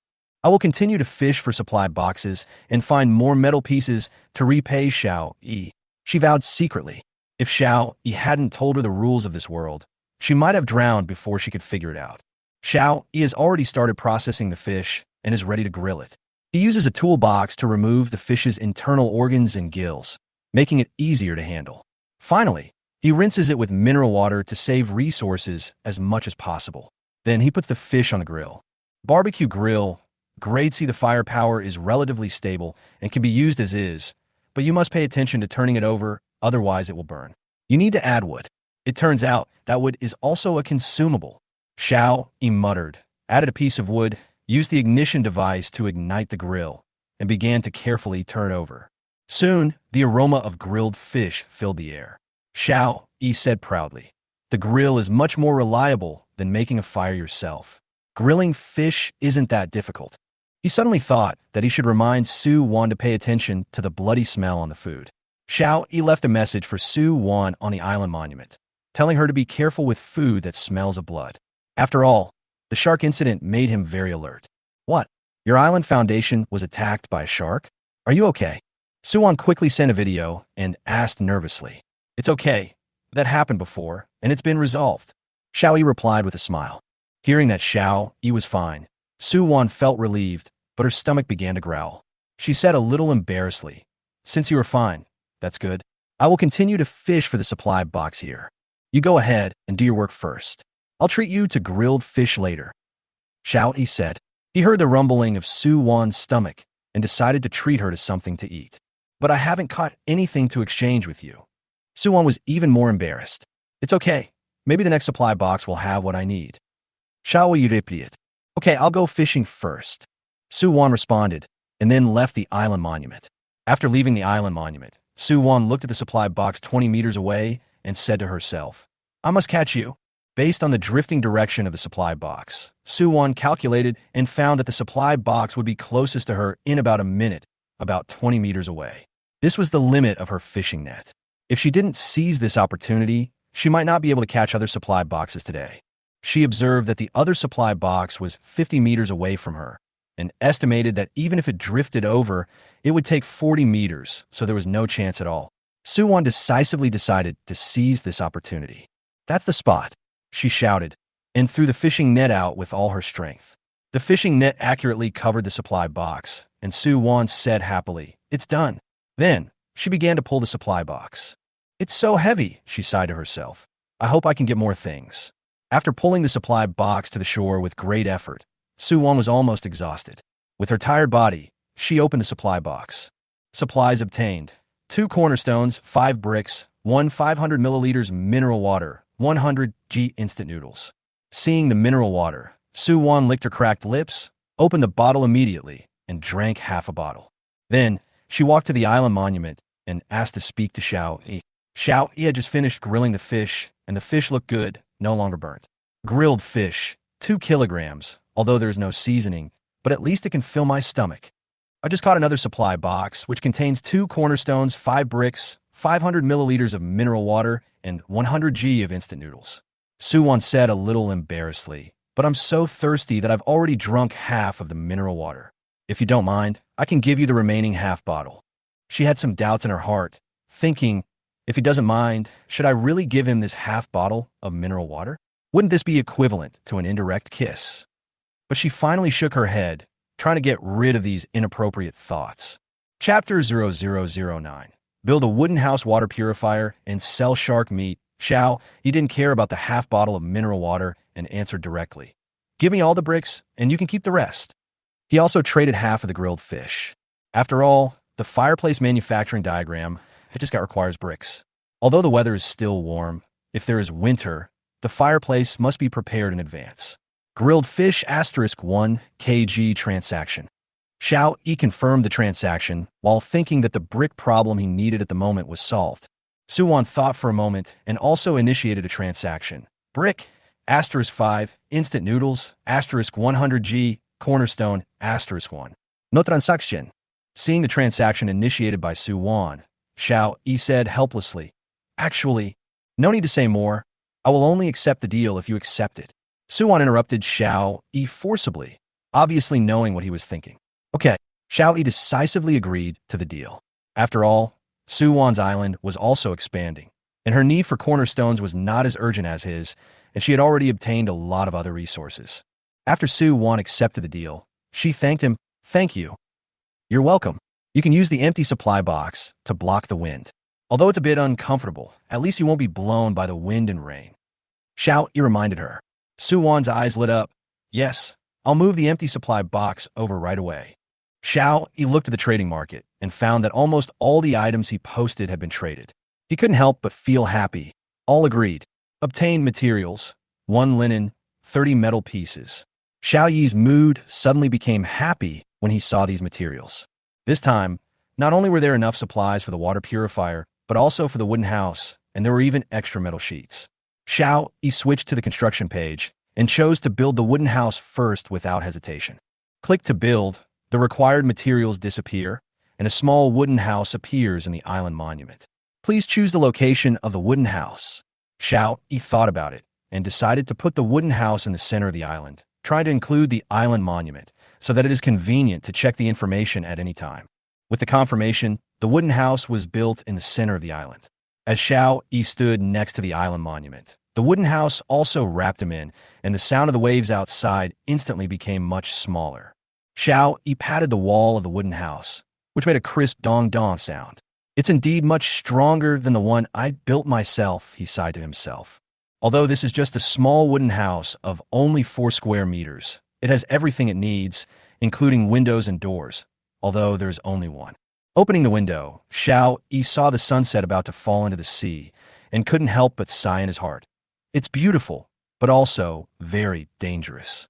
I will continue to fish for supply boxes and find more metal pieces to repay Xiao Yi. She vowed secretly. If Xiao Yi hadn't told her the rules of this world, she might have drowned before she could figure it out. Xiao Yi has already started processing the fish and is ready to grill it. He uses a toolbox to remove the fish's internal organs and gills, making it easier to handle. Finally, he rinses it with mineral water to save resources as much as possible. Then he puts the fish on the grill. Barbecue grill. Grade C. The firepower is relatively stable and can be used as is, but you must pay attention to turning it over, otherwise it will burn. You need to add wood. It turns out that wood is also a consumable. Xiao Yi muttered, added a piece of wood, used the ignition device to ignite the grill, and began to carefully turn it over. Soon, the aroma of grilled fish filled the air. Xiao Yi said proudly, "The grill is much more reliable than making a fire yourself. Grilling fish isn't that difficult." He suddenly thought that he should remind Suwan to pay attention to the bloody smell on the food. Xiao Yi left a message for Suwan on the island monument, telling her to be careful with food that smells of blood. After all, the shark incident made him very alert. "What? Your island foundation was attacked by a shark? Are you okay?" Suwan quickly sent a video and asked nervously. "It's okay. That happened before, and it's been resolved." Xiao Yi replied with a smile. Hearing that Xiao Yi was fine, Suwan felt relieved, but her stomach began to growl. She said a little embarrassedly, "Since you are fine, that's good. I will continue to fish for the supply box here. You go ahead and do your work first. I'll treat you to grilled fish later." Xiao Yi said. He heard the rumbling of Suwan's stomach and decided to treat her to something to eat. "But I haven't caught anything to exchange with you." Suwan was even more embarrassed. "It's okay. Maybe the next supply box will have what I need." Xiao Yi replied. "Okay, I'll go fishing first." Suwan responded, and then left the island monument. After leaving the island monument, Suwan looked at the supply box 20 meters away and said to herself, "I must catch you." Based on the drifting direction of the supply box, Suwan calculated and found that the supply box would be closest to her in about a minute, about 20 meters away. This was the limit of her fishing net. If she didn't seize this opportunity, she might not be able to catch other supply boxes today. She observed that the other supply box was 50 meters away from her, and estimated that even if it drifted over, it would take 40 meters, so there was no chance at all. Suwan decisively decided to seize this opportunity. "That's the spot," she shouted, and threw the fishing net out with all her strength. The fishing net accurately covered the supply box, and Suwan said happily, "It's done." Then, she began to pull the supply box. "It's so heavy," she sighed to herself. "I hope I can get more things." After pulling the supply box to the shore with great effort, Suwan was almost exhausted. With her tired body, she opened the supply box. Supplies obtained: 2 cornerstones, 5 bricks, 1 500 milliliters mineral water, 100 g instant noodles. Seeing the mineral water, Suwan licked her cracked lips, opened the bottle immediately, and drank half a bottle. Then, she walked to the island monument and asked to speak to Xiao Yi. Xiao Yi had just finished grilling the fish, and the fish looked good, no longer burnt. Grilled fish, 2 kilograms, although there is no seasoning, but at least it can fill my stomach. I just caught another supply box, which contains 2 cornerstones, 5 bricks, 500 milliliters of mineral water, and 100 g of instant noodles. Suwan said a little embarrassedly, "But I'm so thirsty that I've already drunk half of the mineral water. If you don't mind, I can give you the remaining half bottle." She had some doubts in her heart, thinking, if he doesn't mind, should I really give him this half bottle of mineral water? Wouldn't this be equivalent to an indirect kiss? But she finally shook her head, trying to get rid of these inappropriate thoughts. Chapter 0009. Build a wooden house water purifier and sell shark meat. Xiao, he didn't care about the half bottle of mineral water and answered directly. Give me all the bricks, and you can keep the rest. He also traded half of the grilled fish. After all, the fireplace manufacturing diagram, it just got requires bricks. Although the weather is still warm, if there is winter, the fireplace must be prepared in advance. Grilled fish *1 kg transaction. Xiao Yi confirmed the transaction while thinking that the brick problem he needed at the moment was solved. Suwan thought for a moment and also initiated a transaction. Brick *5 instant noodles *100g cornerstone *1. No transaction. Seeing the transaction initiated by Suwan, Xiao Yi said helplessly, Actually, no need to say more. I will only accept the deal if you accept it. Suwan interrupted Xiao Yi forcibly, obviously knowing what he was thinking. Okay, Xiao Yi decisively agreed to the deal. After all, Suwan's island was also expanding, and her need for cornerstones was not as urgent as his, and she had already obtained a lot of other resources. After Suwan accepted the deal, she thanked him. Thank you. You're welcome. You can use the empty supply box to block the wind. Although it's a bit uncomfortable, at least you won't be blown by the wind and rain. Xiao Yi reminded her. Suwan's eyes lit up. Yes, I'll move the empty supply box over right away. Xiao Yi looked at the trading market and found that almost all the items he posted had been traded. He couldn't help but feel happy. All agreed. Obtained materials, 1 linen, 30 metal pieces. Xiao Yi's mood suddenly became happy when he saw these materials. This time, not only were there enough supplies for the water purifier, but also for the wooden house, and there were even extra metal sheets. Xiao Yi switched to the construction page and chose to build the wooden house first without hesitation. Click to build, the required materials disappear, and a small wooden house appears in the island monument. Please choose the location of the wooden house. Xiao Yi thought about it and decided to put the wooden house in the center of the island, trying to include the island monument so that it is convenient to check the information at any time. With the confirmation, the wooden house was built in the center of the island. As Xiao Yi stood next to the island monument, the wooden house also wrapped him in, and the sound of the waves outside instantly became much smaller. Xiao Yi patted the wall of the wooden house, which made a crisp dong-dong sound. It's indeed much stronger than the one I built myself, he sighed to himself. Although this is just a small wooden house of only 4 square meters, it has everything it needs, including windows and doors, although there's only one. Opening the window, Xiao Yi saw the sunset about to fall into the sea and couldn't help but sigh in his heart. It's beautiful, but also very dangerous.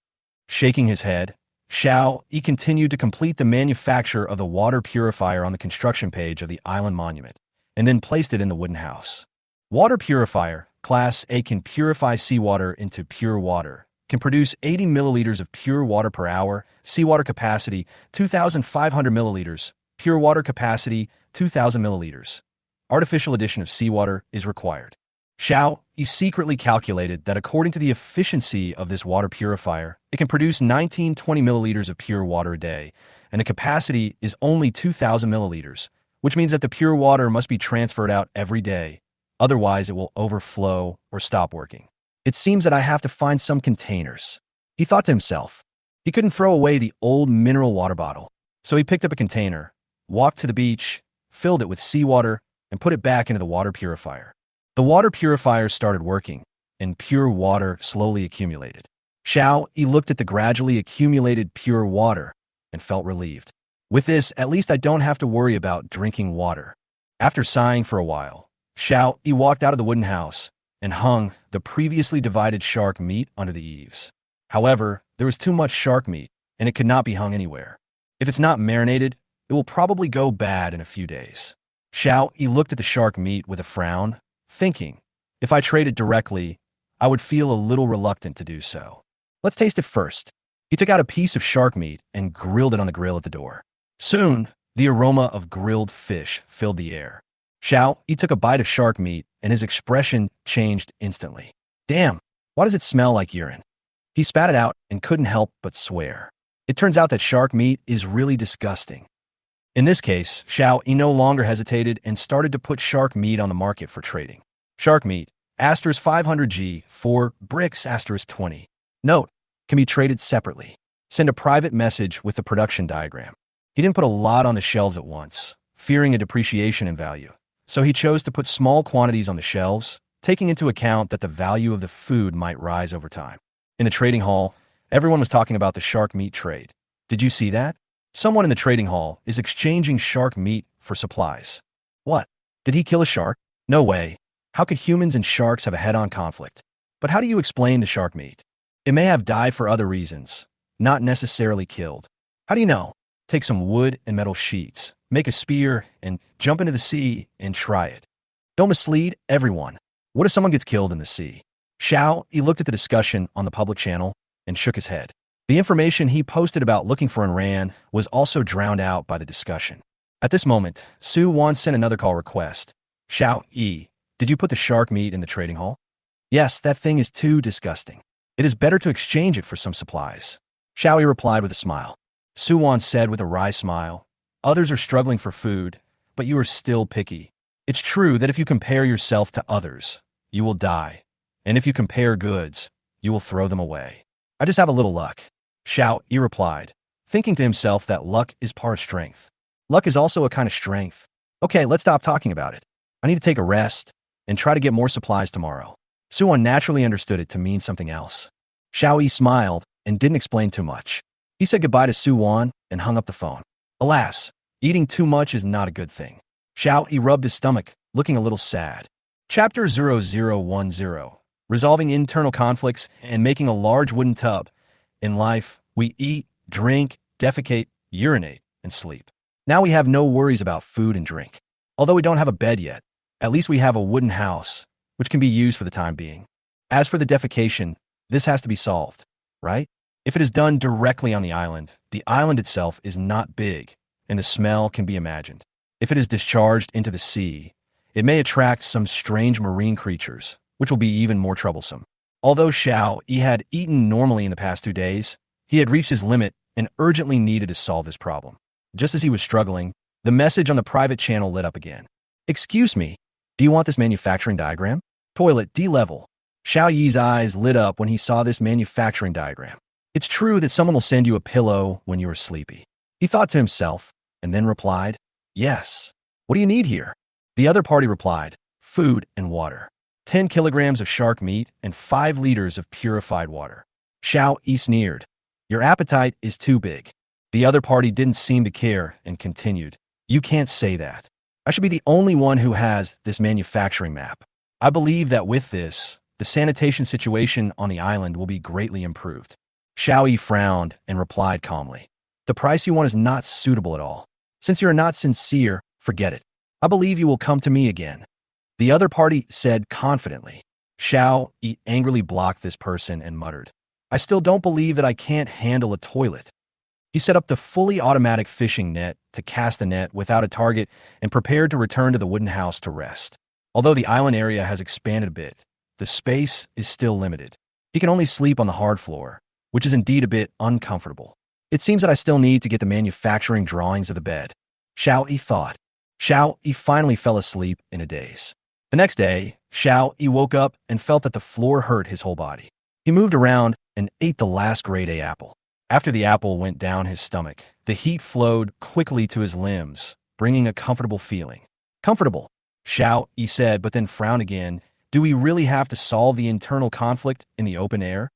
Shaking his head, Xiao Yi continued to complete the manufacture of the water purifier on the construction page of the island monument, and then placed it in the wooden house. Water purifier, Class A, can purify seawater into pure water, can produce 80 milliliters of pure water per hour, seawater capacity 2,500 milliliters, pure water capacity 2,000 milliliters. Artificial addition of seawater is required. Xiao Yi secretly calculated that according to the efficiency of this water purifier, it can produce 1920 milliliters of pure water a day, and the capacity is only 2,000 milliliters, which means that the pure water must be transferred out every day. Otherwise, it will overflow or stop working. It seems that I have to find some containers. He thought to himself. He couldn't throw away the old mineral water bottle, so he picked up a container, walked to the beach, filled it with seawater, and put it back into the water purifier. The water purifier started working, and pure water slowly accumulated. Xiao Yi looked at the gradually accumulated pure water and felt relieved. With this, at least I don't have to worry about drinking water. After sighing for a while, Xiao Yi walked out of the wooden house and hung the previously divided shark meat under the eaves. However, there was too much shark meat, and it could not be hung anywhere. If it's not marinated, it will probably go bad in a few days. Xiao Yi looked at the shark meat with a frown, thinking, if I traded directly, I would feel a little reluctant to do so. Let's taste it first. He took out a piece of shark meat and grilled it on the grill at the door. Soon, the aroma of grilled fish filled the air. Xiao Yi took a bite of shark meat, and his expression changed instantly. Damn, why does it smell like urine? He spat it out and couldn't help but swear. It turns out that shark meat is really disgusting. In this case, Xiao Yi no longer hesitated and started to put shark meat on the market for trading. Shark meat, Asterisk 500G, 4 bricks, asterisk 20. Note, can be traded separately. Send a private message with the production diagram. He didn't put a lot on the shelves at once, fearing a depreciation in value. So he chose to put small quantities on the shelves, taking into account that the value of the food might rise over time. In the trading hall, everyone was talking about the shark meat trade. Did you see that? Someone in the trading hall is exchanging shark meat for supplies. What? Did he kill a shark? No way. How could humans and sharks have a head-on conflict? But how do you explain the shark meat? It may have died for other reasons, not necessarily killed. How do you know? Take some wood and metal sheets, make a spear, and jump into the sea and try it. Don't mislead everyone. What if someone gets killed in the sea? Xiao, he looked at the discussion on the public channel and shook his head. The information he posted about looking for Iran was also drowned out by the discussion. At this moment, Su Wan sent another call request. Xiao Yi, did you put the shark meat in the trading hall? Yes, that thing is too disgusting. It is better to exchange it for some supplies. Xiao Yi replied with a smile. Su Wan said with a wry smile, others are struggling for food, but you are still picky. It's true that if you compare yourself to others, you will die. And if you compare goods, you will throw them away. I just have a little luck. Xiao Yi replied, thinking to himself that luck is part of strength. Luck is also a kind of strength. Okay, let's stop talking about it. I need to take a rest and try to get more supplies tomorrow. Su Wan naturally understood it to mean something else. Xiao Yi smiled and didn't explain too much. He said goodbye to Su Wan and hung up the phone. Alas, eating too much is not a good thing. Xiao Yi rubbed his stomach, looking a little sad. Chapter 0010. Resolving internal conflicts and making a large wooden tub. In life, we eat, drink, defecate, urinate, and sleep. Now we have no worries about food and drink. Although we don't have a bed yet, at least we have a wooden house, which can be used for the time being. As for the defecation, this has to be solved, right? If it is done directly on the island itself is not big, and the smell can be imagined. If it is discharged into the sea, it may attract some strange marine creatures, which will be even more troublesome. Although Xiao Yi had eaten normally in the past 2 days, he had reached his limit and urgently needed to solve this problem. Just as he was struggling, the message on the private channel lit up again. Excuse me, do you want this manufacturing diagram? Toilet D-level. Xiao Yi's eyes lit up when he saw this manufacturing diagram. It's true that someone will send you a pillow when you are sleepy. He thought to himself, and then replied, yes. What do you need here? The other party replied, food and water. 10 kilograms of shark meat and 5 liters of purified water. Xiao Yi sneered. Your appetite is too big. The other party didn't seem to care and continued. You can't say that. I should be the only one who has this manufacturing map. I believe that with this, the sanitation situation on the island will be greatly improved. Xiao Yi frowned and replied calmly. The price you want is not suitable at all. Since you are not sincere, forget it. I believe you will come to me again. The other party said confidently. Xiao Yi angrily blocked this person and muttered, I still don't believe that I can't handle a toilet. He set up the fully automatic fishing net to cast the net without a target and prepared to return to the wooden house to rest. Although the island area has expanded a bit, the space is still limited. He can only sleep on the hard floor, which is indeed a bit uncomfortable. It seems that I still need to get the manufacturing drawings of the bed. Xiao Yi thought. Xiao Yi finally fell asleep in a daze. The next day, Xiao Yi woke up and felt that the floor hurt his whole body. He moved around and ate the last grade A apple. After the apple went down his stomach, the heat flowed quickly to his limbs, bringing a comfortable feeling. Comfortable, Xiao Yi said, but then frowned again. Do we really have to solve the internal conflict in the open air?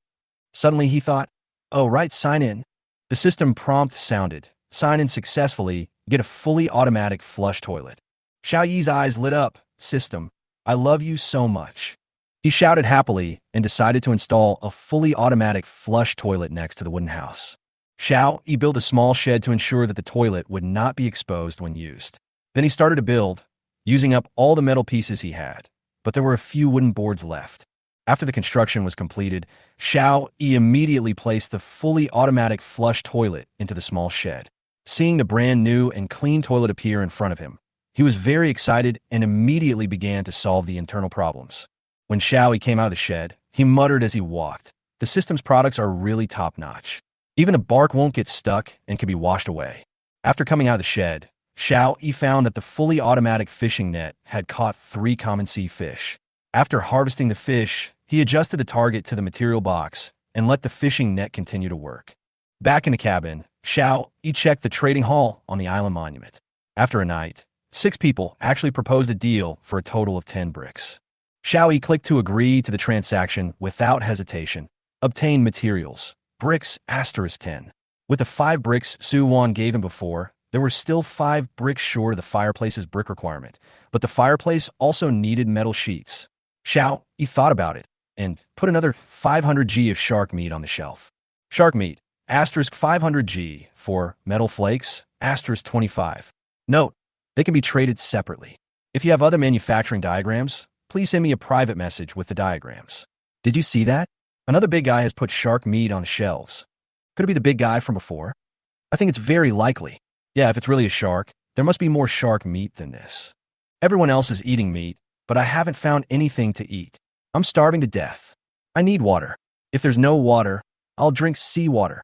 Suddenly he thought, oh right, sign in. The system prompt sounded. Sign in successfully, get a fully automatic flush toilet. Xiao Yi's eyes lit up. System, I love you so much. He shouted happily and decided to install a fully automatic flush toilet next to the wooden house. Xiao Yi built a small shed to ensure that the toilet would not be exposed when used. Then he started to build, using up all the metal pieces he had, but there were a few wooden boards left. After the construction was completed, Xiao Yi immediately placed the fully automatic flush toilet into the small shed. Seeing the brand new and clean toilet appear in front of him, he was very excited and immediately began to solve the internal problems. When Xiao Yi came out of the shed, he muttered as he walked, the system's products are really top-notch. Even a bark won't get stuck and can be washed away. After coming out of the shed, Xiao Yi found that the fully automatic fishing net had caught 3 common sea fish. After harvesting the fish, he adjusted the target to the material box and let the fishing net continue to work. Back in the cabin, Xiao Yi checked the trading hall on the island monument. After a night, 6 people actually proposed a deal for a total of 10 bricks. Xiao Yi clicked to agree to the transaction without hesitation. Obtain materials. Bricks *10. With the 5 bricks Su Wan gave him before, there were still 5 bricks short of the fireplace's brick requirement, but the fireplace also needed metal sheets. Xiao Yi thought about it and put another 500 g of shark meat on the shelf. Shark meat, *500 g for metal flakes, *25. Note, they can be traded separately. If you have other manufacturing diagrams, please send me a private message with the diagrams. Did you see that? Another big guy has put shark meat on the shelves. Could it be the big guy from before? I think it's very likely. Yeah, if it's really a shark, there must be more shark meat than this. Everyone else is eating meat, but I haven't found anything to eat. I'm starving to death. I need water. If there's no water, I'll drink seawater.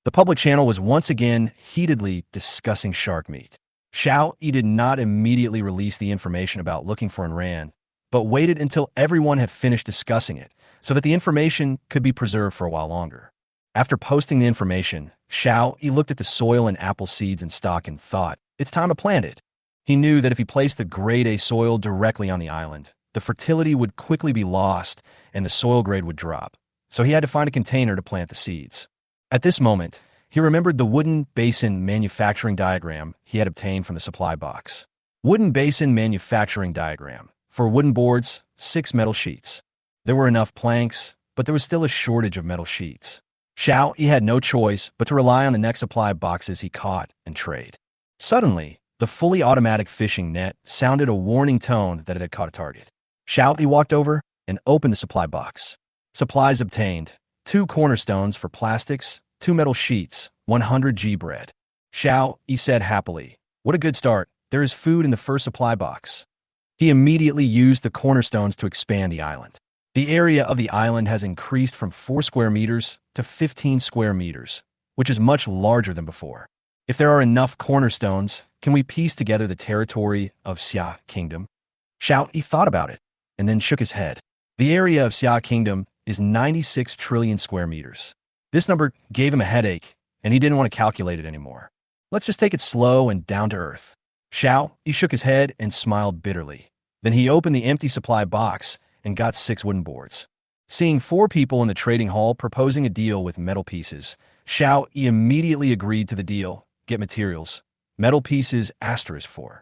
The public channel was once again heatedly discussing shark meat. Xiao Yi did not immediately release the information about looking for Enran, but waited until everyone had finished discussing it so that the information could be preserved for a while longer. After posting the information, Xiao Yi looked at the soil and apple seeds in stock and thought, it's time to plant it. He knew that if he placed the grade A soil directly on the island, the fertility would quickly be lost and the soil grade would drop, so he had to find a container to plant the seeds. At this moment, he remembered the wooden basin manufacturing diagram he had obtained from the supply box. Wooden basin manufacturing diagram. For wooden boards, 6 metal sheets. There were enough planks, but there was still a shortage of metal sheets. Xiao Yi had no choice but to rely on the next supply boxes he caught and trade. Suddenly, the fully automatic fishing net sounded a warning tone that it had caught a target. Xiao Yi walked over and opened the supply box. Supplies obtained: 2 cornerstones for plastics, 2 metal sheets, 100 g bread. Xiao Yi said happily, "What a good start. There is food in the first supply box." He immediately used the cornerstones to expand the island. The area of the island has increased from 4 square meters to 15 square meters, which is much larger than before. If there are enough cornerstones, can we piece together the territory of Xia Kingdom? Xiao Yi thought about it, and then shook his head. The area of Xia Kingdom is 96 trillion square meters. This number gave him a headache, and he didn't want to calculate it anymore. Let's just take it slow and down to earth. Xiao Yi shook his head and smiled bitterly. Then he opened the empty supply box and got 6 wooden boards. Seeing 4 people in the trading hall proposing a deal with metal pieces, Xiao Yi immediately agreed to the deal. Get materials. Metal pieces *4.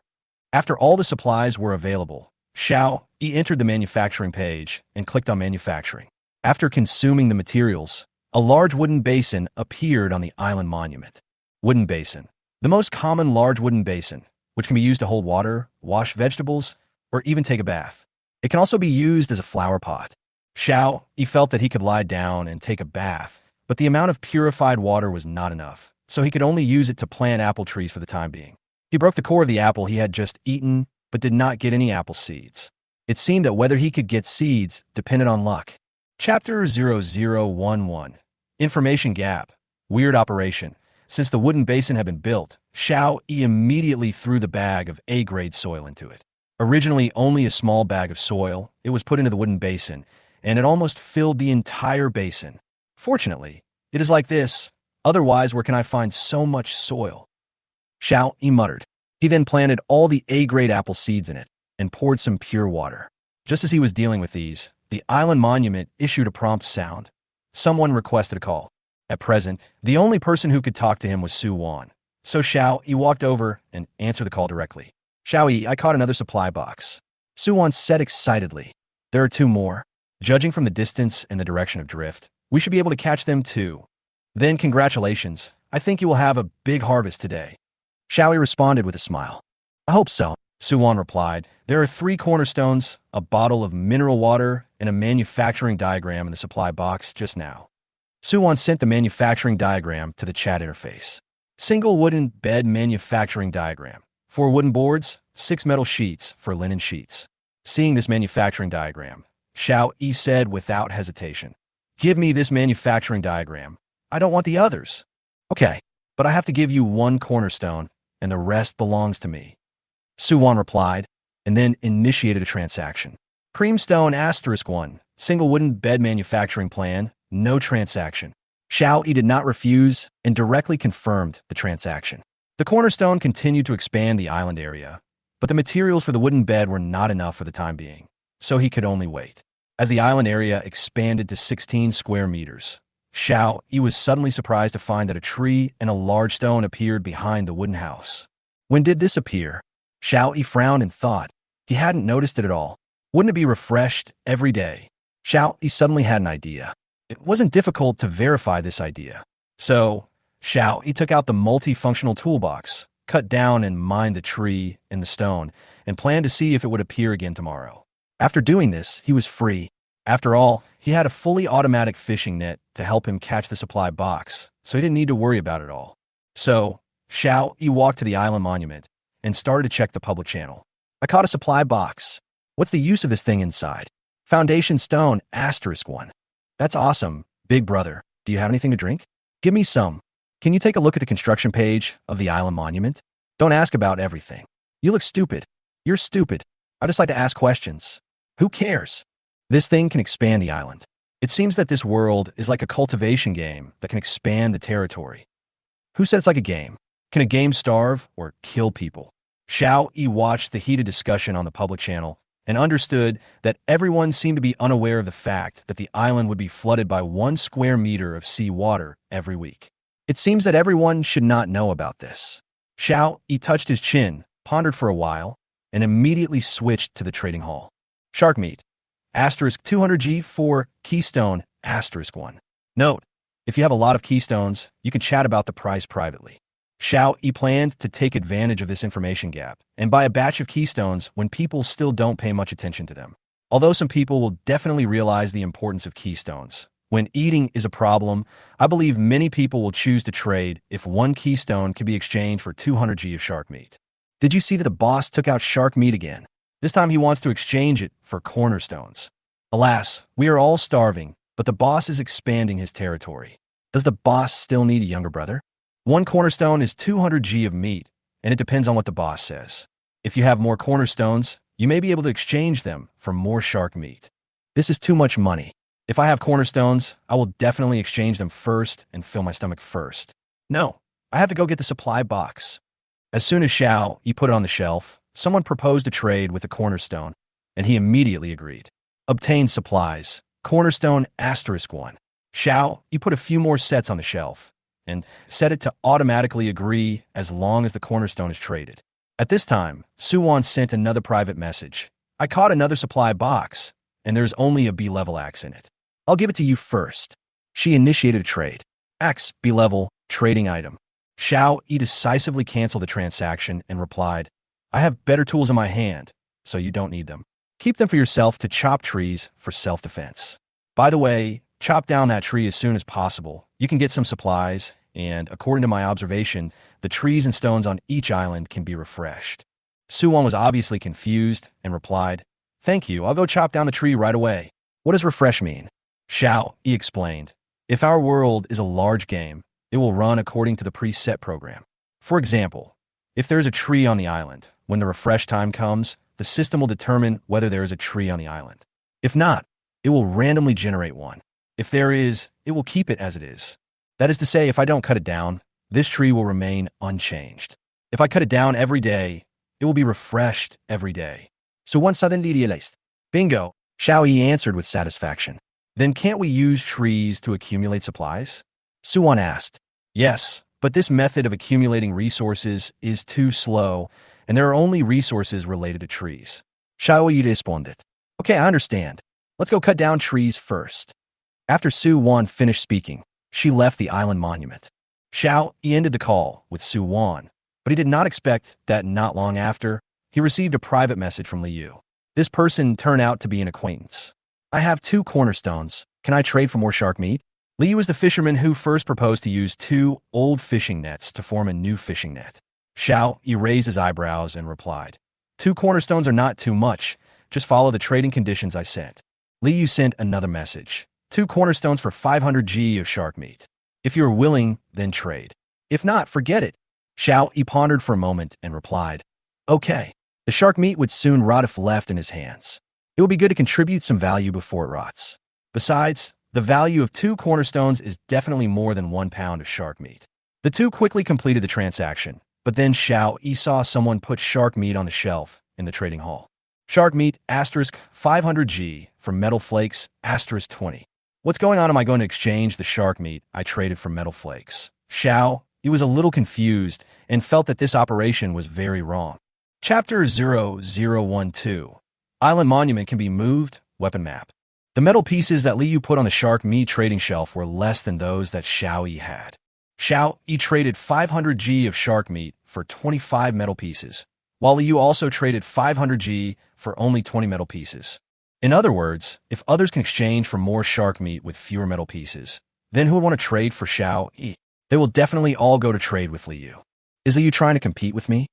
After all the supplies were available, Xiao Yi entered the manufacturing page and clicked on manufacturing. After consuming the materials, a large wooden basin appeared on the island monument. Wooden basin. The most common large wooden basin, which can be used to hold water, wash vegetables, or even take a bath. It can also be used as a flower pot. Xiao Yi felt that he could lie down and take a bath, but the amount of purified water was not enough, so he could only use it to plant apple trees for the time being. He broke the core of the apple he had just eaten, but did not get any apple seeds. It seemed that whether he could get seeds depended on luck. Chapter 0011. Information Gap. Weird operation. Since the wooden basin had been built, Xiao Yi immediately threw the bag of A-grade soil into it. Originally only a small bag of soil, it was put into the wooden basin, and it almost filled the entire basin. Fortunately, it is like this. Otherwise, where can I find so much soil? Xiao Yi muttered. He then planted all the A-grade apple seeds in it and poured some pure water. Just as he was dealing with these, the island monument issued a prompt sound. Someone requested a call. At present, the only person who could talk to him was Su Wan. So Xiao Yi walked over and answered the call directly. Xiao Yi, I caught another supply box. Su Wan said excitedly. There are 2 more. Judging from the distance and the direction of drift, we should be able to catch them too. Then congratulations. I think you will have a big harvest today. Xiao Yi responded with a smile. I hope so. Su Wan replied. There are 3 cornerstones, a bottle of mineral water, and a manufacturing diagram in the supply box just now. Su Wan sent the manufacturing diagram to the chat interface. Single wooden bed manufacturing diagram. 4 wooden boards, 6 metal sheets for linen sheets. Seeing this manufacturing diagram, Xiao Yi said without hesitation, Give me this manufacturing diagram. I don't want the others. Okay, but I have to give you 1 cornerstone, and the rest belongs to me. Su Wan replied, and then initiated a transaction. Creamstone *1. Single wooden bed manufacturing plan. No transaction. Xiao Yi did not refuse and directly confirmed the transaction. The cornerstone continued to expand the island area, but the materials for the wooden bed were not enough for the time being, so he could only wait. As the island area expanded to 16 square meters, Xiao Yi was suddenly surprised to find that a tree and a large stone appeared behind the wooden house. When did this appear? Xiao Yi frowned and thought. He hadn't noticed it at all. Wouldn't it be refreshed every day? Xiao Yi suddenly had an idea. It wasn't difficult to verify this idea. So, Xiao Yi took out the multifunctional toolbox, cut down and mined the tree and the stone, and planned to see if it would appear again tomorrow. After doing this, he was free. After all, he had a fully automatic fishing net to help him catch the supply box, so he didn't need to worry about it all. So, Xiao Yi walked to the island monument and started to check the public channel. I caught a supply box. What's the use of this thing inside? Foundation stone *1. That's awesome, big brother. Do you have anything to drink? Give me some. Can you take a look at the construction page of the island monument? Don't ask about everything. You look stupid. You're stupid. I just like to ask questions. Who cares? This thing can expand the island. It seems that this world is like a cultivation game that can expand the territory. Who said it's like a game? Can a game starve or kill people? Xiao Yi watched the heated discussion on the public channel and understood that everyone seemed to be unaware of the fact that the island would be flooded by 1 square meter of sea water every week. It seems that everyone should not know about this. Xiao Yi touched his chin, pondered for a while, and immediately switched to the trading hall. Shark meat. *200G for Keystone *1. Note, if you have a lot of keystones, you can chat about the price privately. Xiao Yi planned to take advantage of this information gap and buy a batch of keystones when people still don't pay much attention to them. Although some people will definitely realize the importance of keystones, when eating is a problem, I believe many people will choose to trade if 1 keystone can be exchanged for 200G of shark meat. Did you see that the boss took out shark meat again? This time he wants to exchange it for cornerstones. Alas, we are all starving, but the boss is expanding his territory. Does the boss still need a younger brother? 1 cornerstone is 200G of meat, and it depends on what the boss says. If you have more cornerstones, you may be able to exchange them for more shark meat. This is too much money. If I have cornerstones, I will definitely exchange them first and fill my stomach first. No, I have to go get the supply box. As soon as Xiao Yi put it on the shelf, someone proposed a trade with a cornerstone, and he immediately agreed. Obtain supplies. Cornerstone *1. Xiao Yi put a few more sets on the shelf and set it to automatically agree as long as the cornerstone is traded. At this time, Suwon sent another private message. I caught another supply box, and there's only a B-level axe in it. I'll give it to you first. She initiated a trade. Axe, B-level, trading item. Xiao Yi decisively canceled the transaction and replied, I have better tools in my hand, so you don't need them. Keep them for yourself to chop trees for self-defense. By the way, chop down that tree as soon as possible. You can get some supplies, and according to my observation, the trees and stones on each island can be refreshed. Suwon was obviously confused and replied, Thank you, I'll go chop down the tree right away. What does refresh mean? Xiao Yi explained, If our world is a large game, it will run according to the preset program. For example, if there is a tree on the island, when the refresh time comes, the system will determine whether there is a tree on the island. If not, it will randomly generate one. If there is, it will keep it as it is. That is to say, if I don't cut it down, this tree will remain unchanged. If I cut it down every day, it will be refreshed every day. So once idealized. Bingo, Xiao Yi answered with satisfaction. Then can't we use trees to accumulate supplies? Suwon asked. Yes, but this method of accumulating resources is too slow, and there are only resources related to trees. Xiao Yi responded. Okay, I understand. Let's go cut down trees first. After Suwon finished speaking, she left the island monument. Xiao Yi ended the call with Suwon, but he did not expect that not long after, he received a private message from Liu. This person turned out to be an acquaintance. I have 2 cornerstones. Can I trade for more shark meat? Liu was the fisherman who first proposed to use 2 old fishing nets to form a new fishing net. Xiao Yi raised his eyebrows and replied, 2 cornerstones are not too much. Just follow the trading conditions I sent. Liu sent another message. 2 cornerstones for 500G of shark meat. If you're willing, then trade. If not, forget it. Xiao Yi pondered for a moment and replied, Okay. The shark meat would soon rot if left in his hands. It would be good to contribute some value before it rots. Besides, the value of 2 cornerstones is definitely more than 1 pound of shark meat. The two quickly completed the transaction, but then Xiao Yi saw someone put shark meat on the shelf in the trading hall. Shark meat, asterisk, 500G, for metal flakes, asterisk 20. What's going on? Am I going to exchange the shark meat I traded for metal flakes? Xiao Yi was a little confused and felt that this operation was very wrong. Chapter 0012. Island Monument can be moved, weapon map. The metal pieces that Liu put on the shark meat trading shelf were less than those that Xiao Yi had. Xiao Yi traded 500G of shark meat for 25 metal pieces, while Liu also traded 500G for only 20 metal pieces. In other words, if others can exchange for more shark meat with fewer metal pieces, then who would want to trade for Xiao Yi? They will definitely all go to trade with Liu. Is Liu trying to compete with me?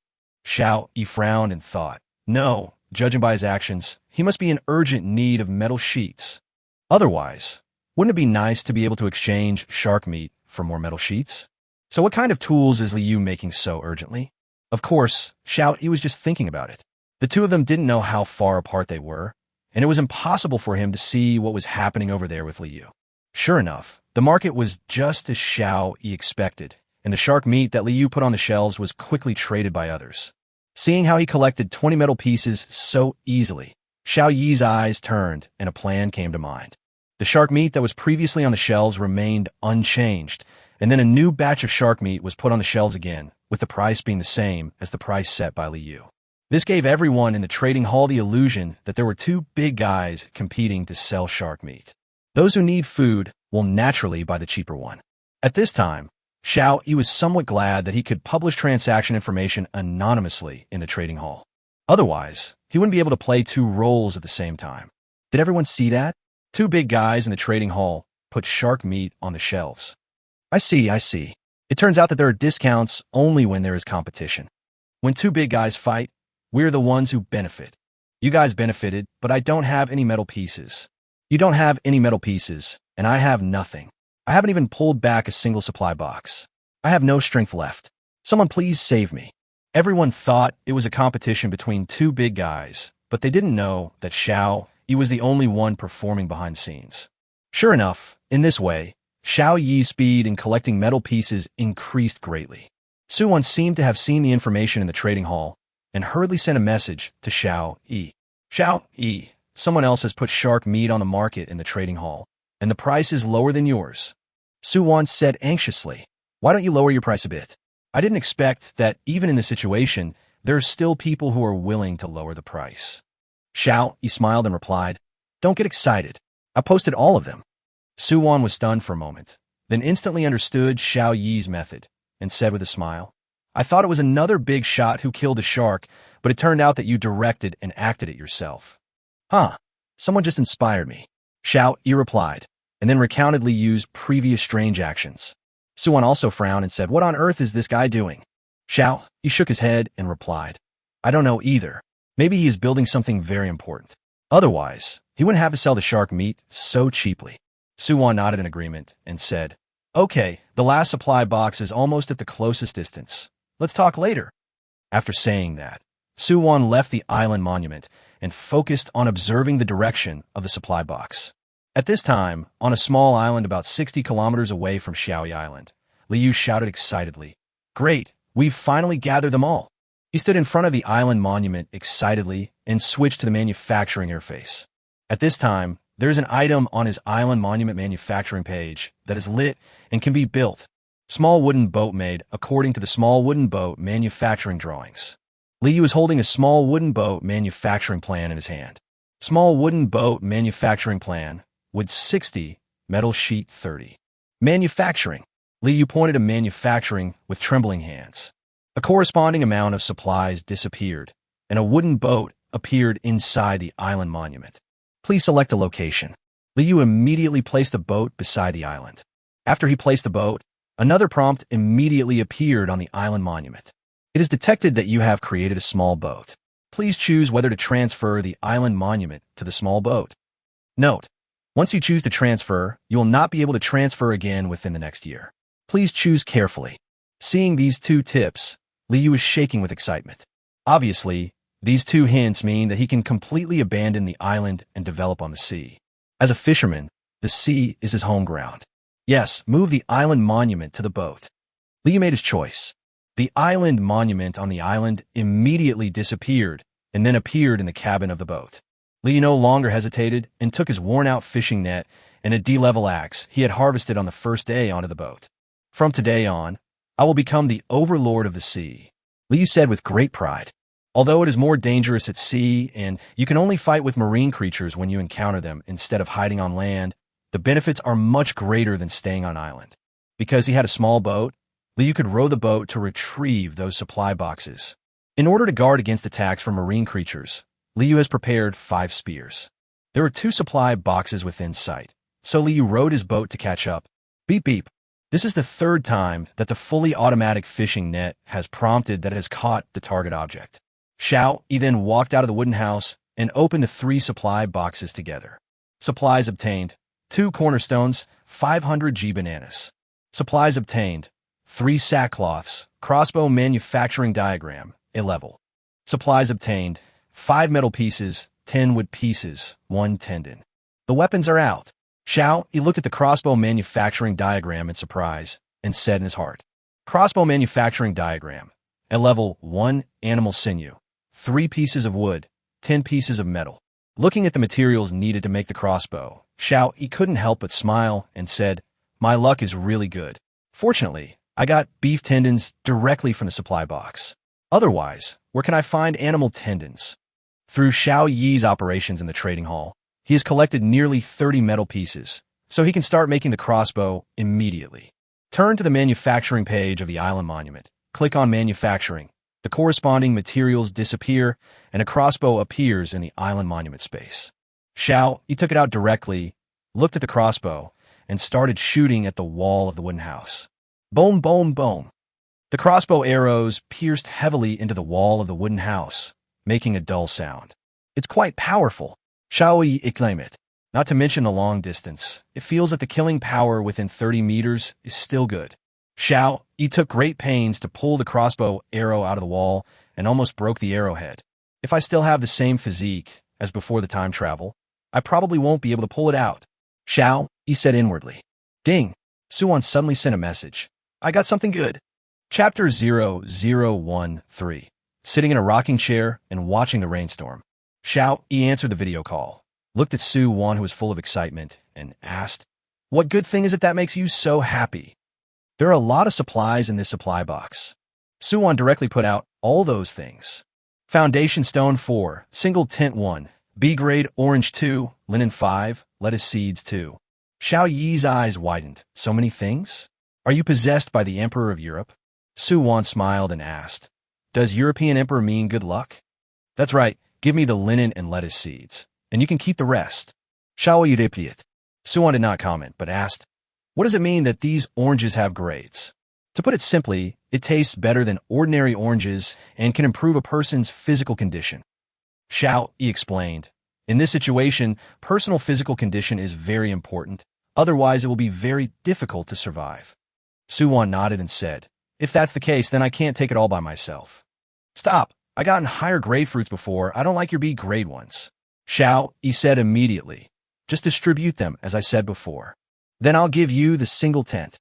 Xiao Yi frowned and thought, no, judging by his actions, he must be in urgent need of metal sheets. Otherwise, wouldn't it be nice to be able to exchange shark meat for more metal sheets? So what kind of tools is Liu making so urgently? Of course, Xiao Yi was just thinking about it. The two of them didn't know how far apart they were, and it was impossible for him to see what was happening over there with Liu. Sure enough, the market was just as Xiao Yi expected, and the shark meat that Liu put on the shelves was quickly traded by others. Seeing how he collected 20 metal pieces so easily, Xiao Yi's eyes turned and a plan came to mind. The shark meat that was previously on the shelves remained unchanged, and then a new batch of shark meat was put on the shelves again, with the price being the same as the price set by Liu. This gave everyone in the trading hall the illusion that there were two big guys competing to sell shark meat. Those who need food will naturally buy the cheaper one. At this time, Xiao Yi was somewhat glad that he could publish transaction information anonymously in the trading hall. Otherwise, he wouldn't be able to play two roles at the same time. Did everyone see that? Two big guys in the trading hall put shark meat on the shelves. I see. It turns out that there are discounts only when there is competition. When two big guys fight, we're the ones who benefit. You guys benefited, but I don't have any metal pieces. You don't have any metal pieces, and I have nothing. I haven't even pulled back a single supply box. I have no strength left. Someone please save me. Everyone thought it was a competition between two big guys, but they didn't know that Xiao Yi was the only one performing behind the scenes. Sure enough, in this way, Xiao Yi's speed in collecting metal pieces increased greatly. Suwon seemed to have seen the information in the trading hall and hurriedly sent a message to Xiao Yi. Xiao Yi, someone else has put shark meat on the market in the trading hall, and the price is lower than yours. Suwon said anxiously, why don't you lower your price a bit? I didn't expect that even in this situation, there are still people who are willing to lower the price. Xiao Yi smiled and replied, don't get excited. I posted all of them. Suwon was stunned for a moment, then instantly understood Xiao Yi's method and said with a smile, I thought it was another big shot who killed a shark, but it turned out that you directed and acted it yourself. Huh, someone just inspired me. Xiao Yi replied, and then recounted Liu's previous strange actions. Suwon also frowned and said, what on earth is this guy doing? Xiao Yi shook his head and replied, I don't know either. Maybe he is building something very important. Otherwise, he wouldn't have to sell the shark meat so cheaply. Suwon nodded in agreement and said, okay, the last supply box is almost at the closest distance. Let's talk later. After saying that, Suwon left the island monument and focused on observing the direction of the supply box. At this time, on a small island about 60 kilometers away from Xiaoyi Island, Liu shouted excitedly, great, we've finally gathered them all. He stood in front of the island monument excitedly and switched to the manufacturing interface. At this time, there is an item on his island monument manufacturing page that is lit and can be built. Small wooden boat made according to the small wooden boat manufacturing drawings. Liu is holding a small wooden boat manufacturing plan in his hand. Small wooden boat manufacturing plan with 60, metal sheet 30. Manufacturing. Liu pointed to manufacturing with trembling hands. A corresponding amount of supplies disappeared, and a wooden boat appeared inside the island monument. Please select a location. Liu immediately placed the boat beside the island. After he placed the boat, another prompt immediately appeared on the island monument. It is detected that you have created a small boat. Please choose whether to transfer the island monument to the small boat. Note: once you choose to transfer, you will not be able to transfer again within the next year. Please choose carefully. Seeing these two tips, Liu was shaking with excitement. Obviously, These two hints mean that he can completely abandon the island and develop on the sea. As a fisherman, the sea is his home ground. Yes, move the island monument to the boat. Liu made his choice. The island monument on the island immediately disappeared and then appeared in the cabin of the boat. Liu no longer hesitated and took his worn-out fishing net and a D-level axe he had harvested on the first day onto the boat. From today on, I will become the overlord of the sea, Liu said with great pride. Although it is more dangerous at sea and you can only fight with marine creatures when you encounter them instead of hiding on land, the benefits are much greater than staying on island. Because he had a small boat, Liu could row the boat to retrieve those supply boxes. In order to guard against attacks from marine creatures, Liu has prepared 5 spears. There were 2 supply boxes within sight, so Liu rowed his boat to catch up. Beep beep. This is the 3rd time that the fully automatic fishing net has prompted that it has caught the target object. Xiao Yi then walked out of the wooden house and opened the 3 supply boxes together. Supplies obtained: 2 cornerstones, 500 G bananas. Supplies obtained: 3 sackcloths, crossbow manufacturing diagram, a level. Supplies obtained: 5 metal pieces, 10 wood pieces, 1 tendon. The weapons are out. Xiao Yi looked at the crossbow manufacturing diagram in surprise and said in his heart, crossbow manufacturing diagram, a level 1 animal sinew, 3 pieces of wood, 10 pieces of metal. Looking at the materials needed to make the crossbow, Xiao Yi couldn't help but smile and said, my luck is really good. Fortunately, I got beef tendons directly from the supply box. Otherwise, where can I find animal tendons? Through Xiao Yi's operations in the trading hall, he has collected nearly 30 metal pieces, so he can start making the crossbow immediately. Turn to the manufacturing page of the island monument. Click on manufacturing. The corresponding materials disappear, and a crossbow appears in the island monument space. Xiao Yi took it out directly, looked at the crossbow, and started shooting at the wall of the wooden house. Boom, boom, boom. The crossbow arrows pierced heavily into the wall of the wooden house, making a dull sound. It's quite powerful, Xiao Yi exclaimed it. Not to mention the long distance, it feels that the killing power within 30 meters is still good. Xiao Yi took great pains to pull the crossbow arrow out of the wall and almost broke the arrowhead. If I still have the same physique as before the time travel, I probably won't be able to pull it out. Xiao Yi said inwardly. Ding! Suwon suddenly sent a message. I got something good. Chapter 0013. Sitting in a rocking chair and watching the rainstorm. Xiao Yi answered the video call, looked at Suwon, who was full of excitement, and asked, what good thing is it that makes you so happy? There are a lot of supplies in this supply box. Suwon directly put out all those things. Foundation stone 4, single tint 1, B-grade orange 2, linen 5, lettuce seeds 2. Xiao Yi's eyes widened. So many things? Are you possessed by the Emperor of Europe? Suwon smiled and asked, does European Emperor mean good luck? That's right, give me the linen and lettuce seeds, and you can keep the rest. Xiao Yi replied. Suwon did not comment, but asked, what does it mean that these oranges have grades? To put it simply, it tastes better than ordinary oranges and can improve a person's physical condition. Xiao Yi explained, in this situation, personal physical condition is very important, otherwise it will be very difficult to survive. Suwon nodded and said, if that's the case, then I can't take it all by myself. Stop, I gotten higher grade fruits before, I don't like your B-grade ones. Xiao Yi said immediately, just distribute them as I said before. Then I'll give you the single tent.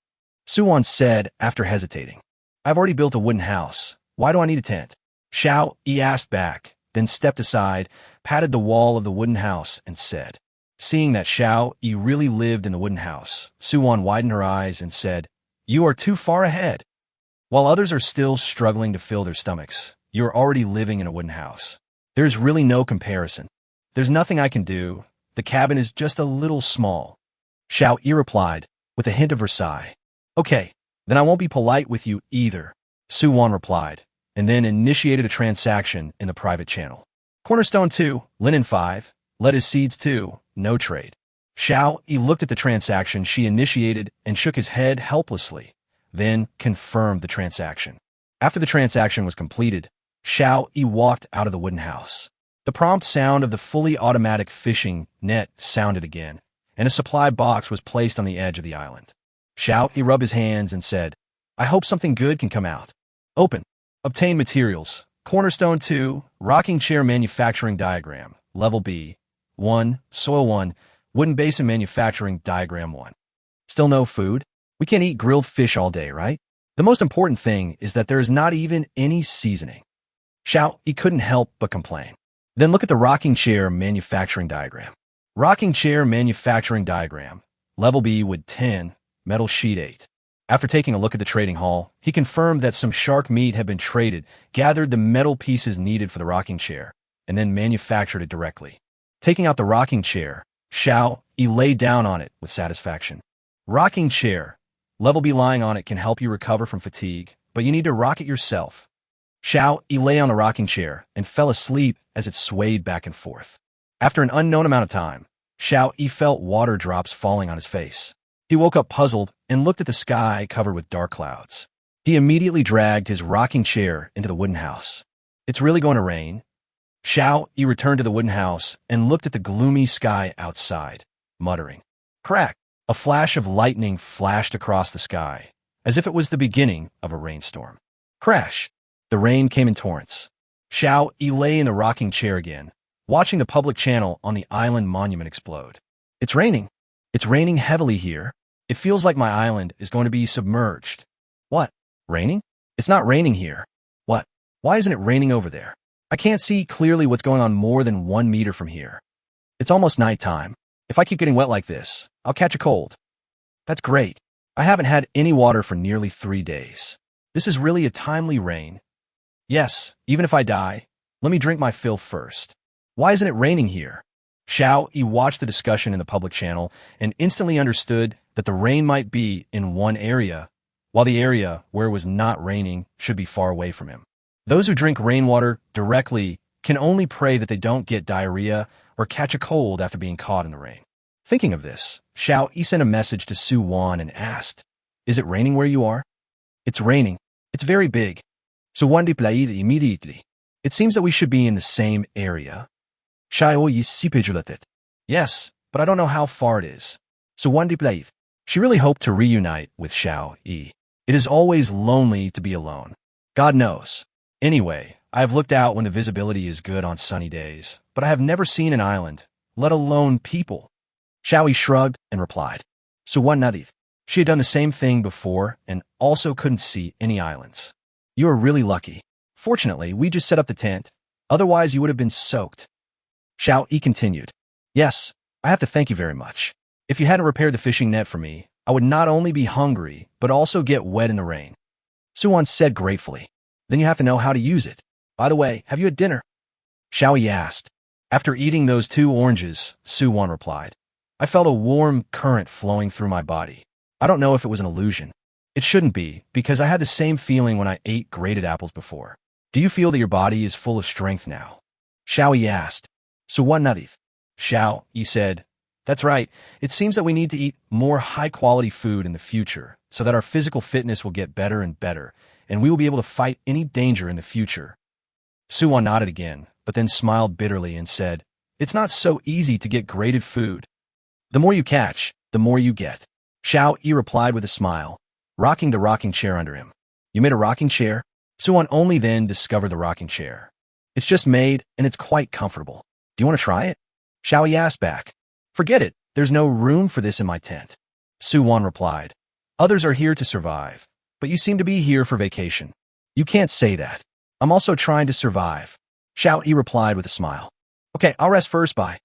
Suwon said after hesitating. I've already built a wooden house. Why do I need a tent? Xiao Yi asked back, then stepped aside, patted the wall of the wooden house, and said. Seeing that Xiao Yi really lived in the wooden house, Suwon widened her eyes and said, you are too far ahead. While others are still struggling to fill their stomachs, you are already living in a wooden house. There's really no comparison. There's nothing I can do. The cabin is just a little small. Xiao Yi replied, with a hint of her sigh. Okay, then I won't be polite with you either, Suwon replied, and then initiated a transaction in the private channel. Cornerstone 2, linen 5, lettuce seeds 2, no trade. Xiao Yi looked at the transaction she initiated and shook his head helplessly, then confirmed the transaction. After the transaction was completed, Xiao Yi walked out of the wooden house. The prompt sound of the fully automatic fishing net sounded again, and a supply box was placed on the edge of the island. Xiao Yi rubbed his hands and said, I hope something good can come out. Open. Obtain materials. Cornerstone 2, Rocking Chair Manufacturing Diagram, Level B. 1, Soil 1, Wooden Basin Manufacturing Diagram 1. Still no food? We can't eat grilled fish all day, right? The most important thing is that there is not even any seasoning. Xiao Yi couldn't help but complain. Then look at the rocking chair manufacturing diagram. Rocking chair manufacturing diagram, Level B, Wood 10, Metal Sheet 8. After taking a look at the trading hall, he confirmed that some shark meat had been traded, gathered the metal pieces needed for the rocking chair, and then manufactured it directly. Taking out the rocking chair, Xiao Yi lay down on it with satisfaction. Rocking chair, Level B, lying on it can help you recover from fatigue, but you need to rock it yourself. Xiao Yi lay on the rocking chair and fell asleep as it swayed back and forth. After an unknown amount of time, Xiao Yi felt water drops falling on his face. He woke up puzzled and looked at the sky covered with dark clouds. He immediately dragged his rocking chair into the wooden house. It's really going to rain. Xiao Yi returned to the wooden house and looked at the gloomy sky outside, muttering. Crack! A flash of lightning flashed across the sky, as if it was the beginning of a rainstorm. Crash! The rain came in torrents. Xiao Yi lay in the rocking chair again, watching the public channel on the island monument explode. It's raining. It's raining heavily here. It feels like my island is going to be submerged. What? Raining? It's not raining here. What? Why isn't it raining over there? I can't see clearly what's going on more than 1 meter from here. It's almost nighttime. If I keep getting wet like this, I'll catch a cold. That's great. I haven't had any water for nearly 3 days. This is really a timely rain. Yes, even if I die, let me drink my fill first. Why isn't it raining here? Xiao Yi watched the discussion in the public channel and instantly understood that the rain might be in one area, while the area where it was not raining should be far away from him. Those who drink rainwater directly can only pray that they don't get diarrhea or catch a cold after being caught in the rain. Thinking of this, Xiao Yi sent a message to Su Wan and asked, Is it raining where you are? It's raining. It's very big. Su Wan replied immediately. It seems that we should be in the same area. Xiao Yi speculated. Yes, but I don't know how far it is. Su Wan replied. She really hoped to reunite with Xiao Yi. It is always lonely to be alone. God knows. Anyway, I have looked out when the visibility is good on sunny days, but I have never seen an island, let alone people. Xiao Yi shrugged and replied. Su Wan nodded. She had done the same thing before and also couldn't see any islands. You are really lucky. Fortunately, we just set up the tent. Otherwise, you would have been soaked. Xiao Yi continued. Yes, I have to thank you very much. If you hadn't repaired the fishing net for me, I would not only be hungry, but also get wet in the rain. Su Wan said gratefully. Then you have to know how to use it. By the way, have you had dinner? Xiao Yi asked. After eating those 2 oranges, Su Wan replied. I felt a warm current flowing through my body. I don't know if it was an illusion. It shouldn't be, because I had the same feeling when I ate grated apples before. Do you feel that your body is full of strength now? Xiao Yi asked. Su Wan nodded. Xiao Yi said, That's right. It seems that we need to eat more high-quality food in the future so that our physical fitness will get better and better, and we will be able to fight any danger in the future. Su Wan nodded again, but then smiled bitterly and said, It's not so easy to get grated food. The more you catch, the more you get. Xiao Yi replied with a smile, rocking the rocking chair under him. You made a rocking chair? Su Wan only then discovered the rocking chair. It's just made, and it's quite comfortable. Do you want to try it? Xiao Yi asked back. Forget it. There's no room for this in my tent. Su Wan replied. Others are here to survive, but you seem to be here for vacation. You can't say that. I'm also trying to survive. Xiao Yi replied with a smile. Okay, I'll rest first, bye.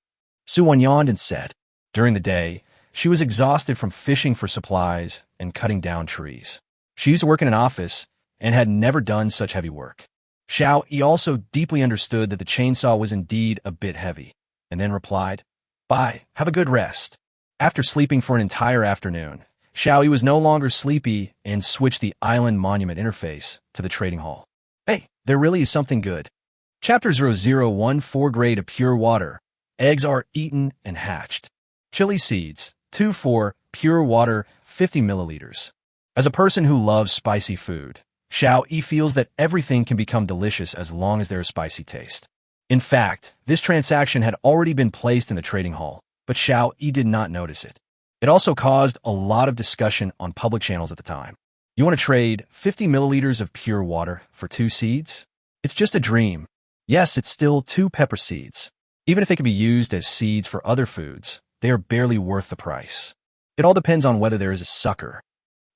Su Wan yawned and said. During the day, she was exhausted from fishing for supplies and cutting down trees. She used to work in an office and had never done such heavy work. Xiao Yi also deeply understood that the chainsaw was indeed a bit heavy, and then replied, Bye, have a good rest. After sleeping for an entire afternoon, Xiao Yi was no longer sleepy and switched the island monument interface to the trading hall. Hey, there really is something good. Chapter 0014 Grade of Pure Water. Eggs are eaten and hatched. Chili seeds. 2-4 Pure water, 50 milliliters. As a person who loves spicy food, Xiao Yi feels that everything can become delicious as long as there is spicy taste. In fact, this transaction had already been placed in the trading hall, but Xiao Yi did not notice it. It also caused a lot of discussion on public channels at the time. You want to trade 50 milliliters of pure water for 2 seeds? It's just a dream. Yes, it's still 2 pepper seeds. Even if they can be used as seeds for other foods, they are barely worth the price. It all depends on whether there is a sucker.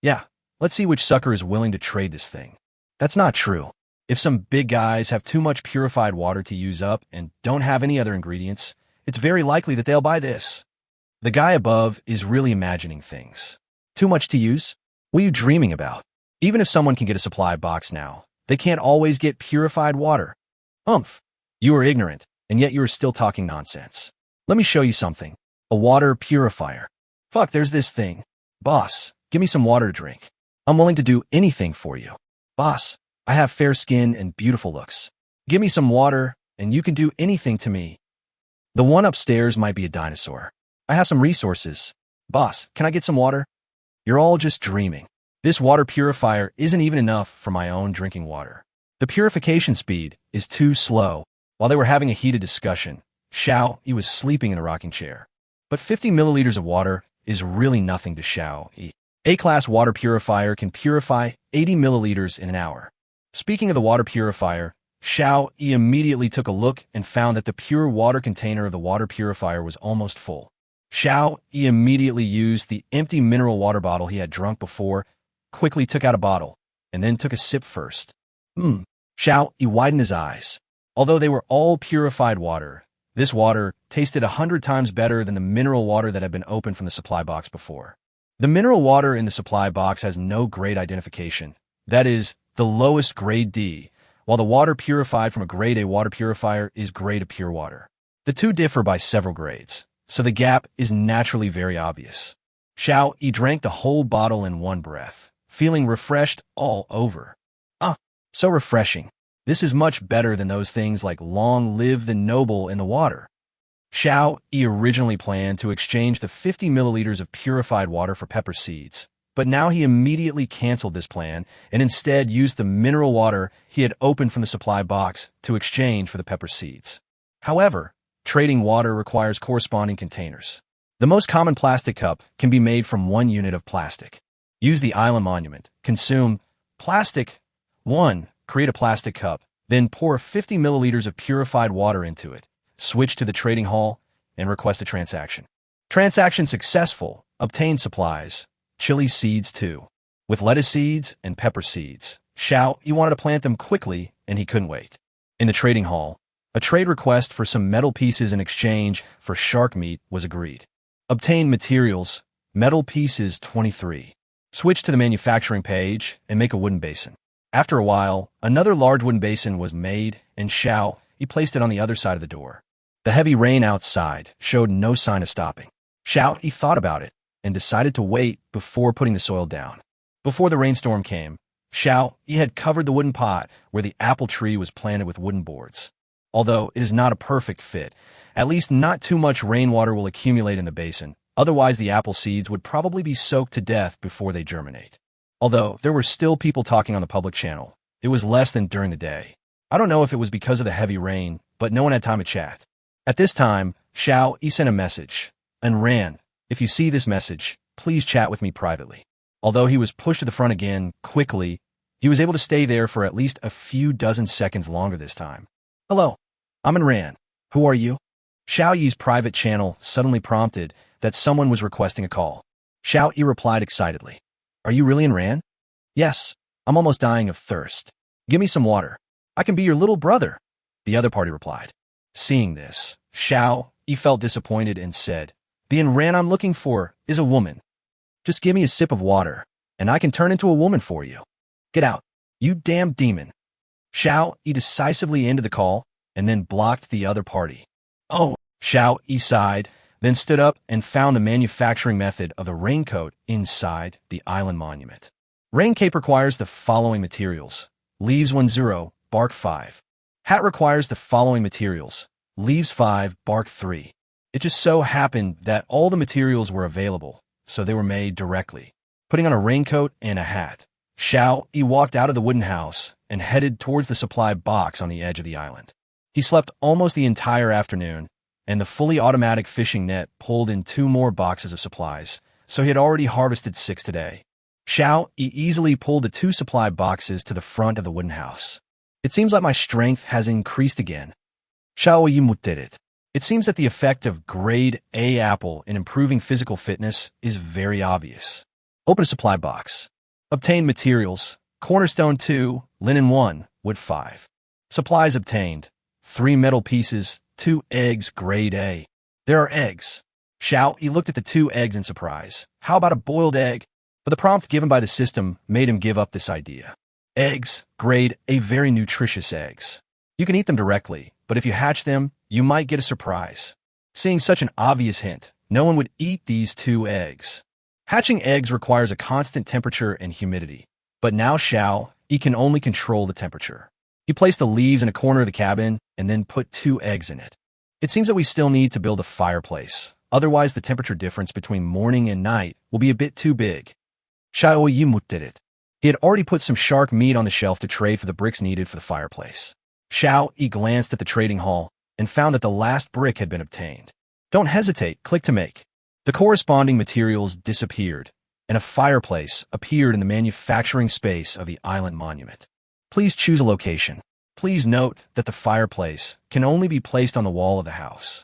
Yeah, let's see which sucker is willing to trade this thing. That's not true. If some big guys have too much purified water to use up and don't have any other ingredients, it's very likely that they'll buy this. The guy above is really imagining things. Too much to use? What are you dreaming about? Even if someone can get a supply box now, they can't always get purified water. Humph. You are ignorant, and yet you are still talking nonsense. Let me show you something. A water purifier. Fuck, there's this thing. Boss, give me some water to drink. I'm willing to do anything for you. Boss, I have fair skin and beautiful looks. Give me some water, and you can do anything to me. The one upstairs might be a dinosaur. I have some resources. Boss, can I get some water? You're all just dreaming. This water purifier isn't even enough for my own drinking water. The purification speed is too slow. While they were having a heated discussion, Xiao was sleeping in a rocking chair. But 50 milliliters of water is really nothing to Xiao. A-class water purifier can purify 80 milliliters in an hour. Speaking of the water purifier, Xiao immediately took a look and found that the pure water container of the water purifier was almost full. Xiao immediately used the empty mineral water bottle he had drunk before, quickly took out a bottle, and then took a sip first. Xiao widened his eyes. Although they were all purified water, this water tasted 100 times better than the mineral water that had been opened from the supply box before. The mineral water in the supply box has no grade identification. That is, the lowest grade D, while the water purified from a grade A water purifier is grade A pure water. The two differ by several grades, so the gap is naturally very obvious. Xiao drank the whole bottle in one breath, feeling refreshed all over. So refreshing. This is much better than those things like Long Live the Noble in the water. Xiao originally planned to exchange the 50 milliliters of purified water for pepper seeds, but now he immediately canceled this plan and instead used the mineral water he had opened from the supply box to exchange for the pepper seeds. However, trading water requires corresponding containers. The most common plastic cup can be made from 1 unit of plastic. Use the island monument. Consume plastic. 1. Create a plastic cup, then pour 50 milliliters of purified water into it. Switch to the trading hall and request a transaction. Transaction successful. Obtain supplies. Chili seeds too. With lettuce seeds and pepper seeds. Xiao wanted to plant them quickly and he couldn't wait. In the trading hall, a trade request for some metal pieces in exchange for shark meat was agreed. Obtain materials. Metal pieces 23. Switch to the manufacturing page and make a wooden basin. After a while, another large wooden basin was made, and Xiao placed it on the other side of the door. The heavy rain outside showed no sign of stopping. Xiao thought about it and decided to wait before putting the soil down. Before the rainstorm came, Xiao had covered the wooden pot where the apple tree was planted with wooden boards. Although it is not a perfect fit, at least not too much rainwater will accumulate in the basin, otherwise the apple seeds would probably be soaked to death before they germinate. Although there were still people talking on the public channel, it was less than during the day. I don't know if it was because of the heavy rain, but no one had time to chat. At this time, Xiao sent a message and ran. If you see this message, please chat with me privately. Although he was pushed to the front again quickly, he was able to stay there for at least a few dozen seconds longer this time. Hello, I'm Ran. Who are you? Xiao Yi's private channel suddenly prompted that someone was requesting a call. Xiao Yi replied excitedly. Are you really Ran? Yes, I'm almost dying of thirst. Give me some water. I can be your little brother. The other party replied. Seeing this, Xiao Yi felt disappointed and said, The Ran I'm looking for is a woman. Just give me a sip of water, and I can turn into a woman for you. Get out, you damn demon. Xiao Yi decisively ended the call and then blocked the other party. Oh, Xiao Yi sighed, then stood up and found the manufacturing method of the raincoat inside the island monument. Rain cape requires the following materials. Leaves 10, bark 5. Hat requires the following materials. Leaves 5, bark 3. It just so happened that all the materials were available, so they were made directly. Putting on a raincoat and a hat, Xiao Yi walked out of the wooden house and headed towards the supply box on the edge of the island. He slept almost the entire afternoon, and the fully automatic fishing net pulled in 2 more boxes of supplies, so he had already harvested 6 today. Xiao Yi easily pulled the 2 supply boxes to the front of the wooden house. It seems like my strength has increased again. Xiao Yi muttered. It seems that the effect of grade A apple in improving physical fitness is very obvious. Open a supply box. Obtain materials. Cornerstone 2, linen 1, wood 5. Supplies obtained. 3 metal pieces, 2 eggs grade A. There are eggs. Xiao Yi looked at the 2 eggs in surprise. How about a boiled egg? But the prompt given by the system made him give up this idea. Eggs, grade A, very nutritious eggs. You can eat them directly, but if you hatch them, you might get a surprise. Seeing such an obvious hint, no one would eat these 2 eggs. Hatching eggs requires a constant temperature and humidity, but now Xiao Yi can only control the temperature. He placed the leaves in a corner of the cabin and then put 2 eggs in it. It seems that we still need to build a fireplace, otherwise the temperature difference between morning and night will be a bit too big. Xiao Yi did it. He had already put some shark meat on the shelf to trade for the bricks needed for the fireplace. Xiao Yi glanced at the trading hall and found that the last brick had been obtained. Don't hesitate, click to make. The corresponding materials disappeared, and a fireplace appeared in the manufacturing space of the island monument. Please choose a location. Please note that the fireplace can only be placed on the wall of the house.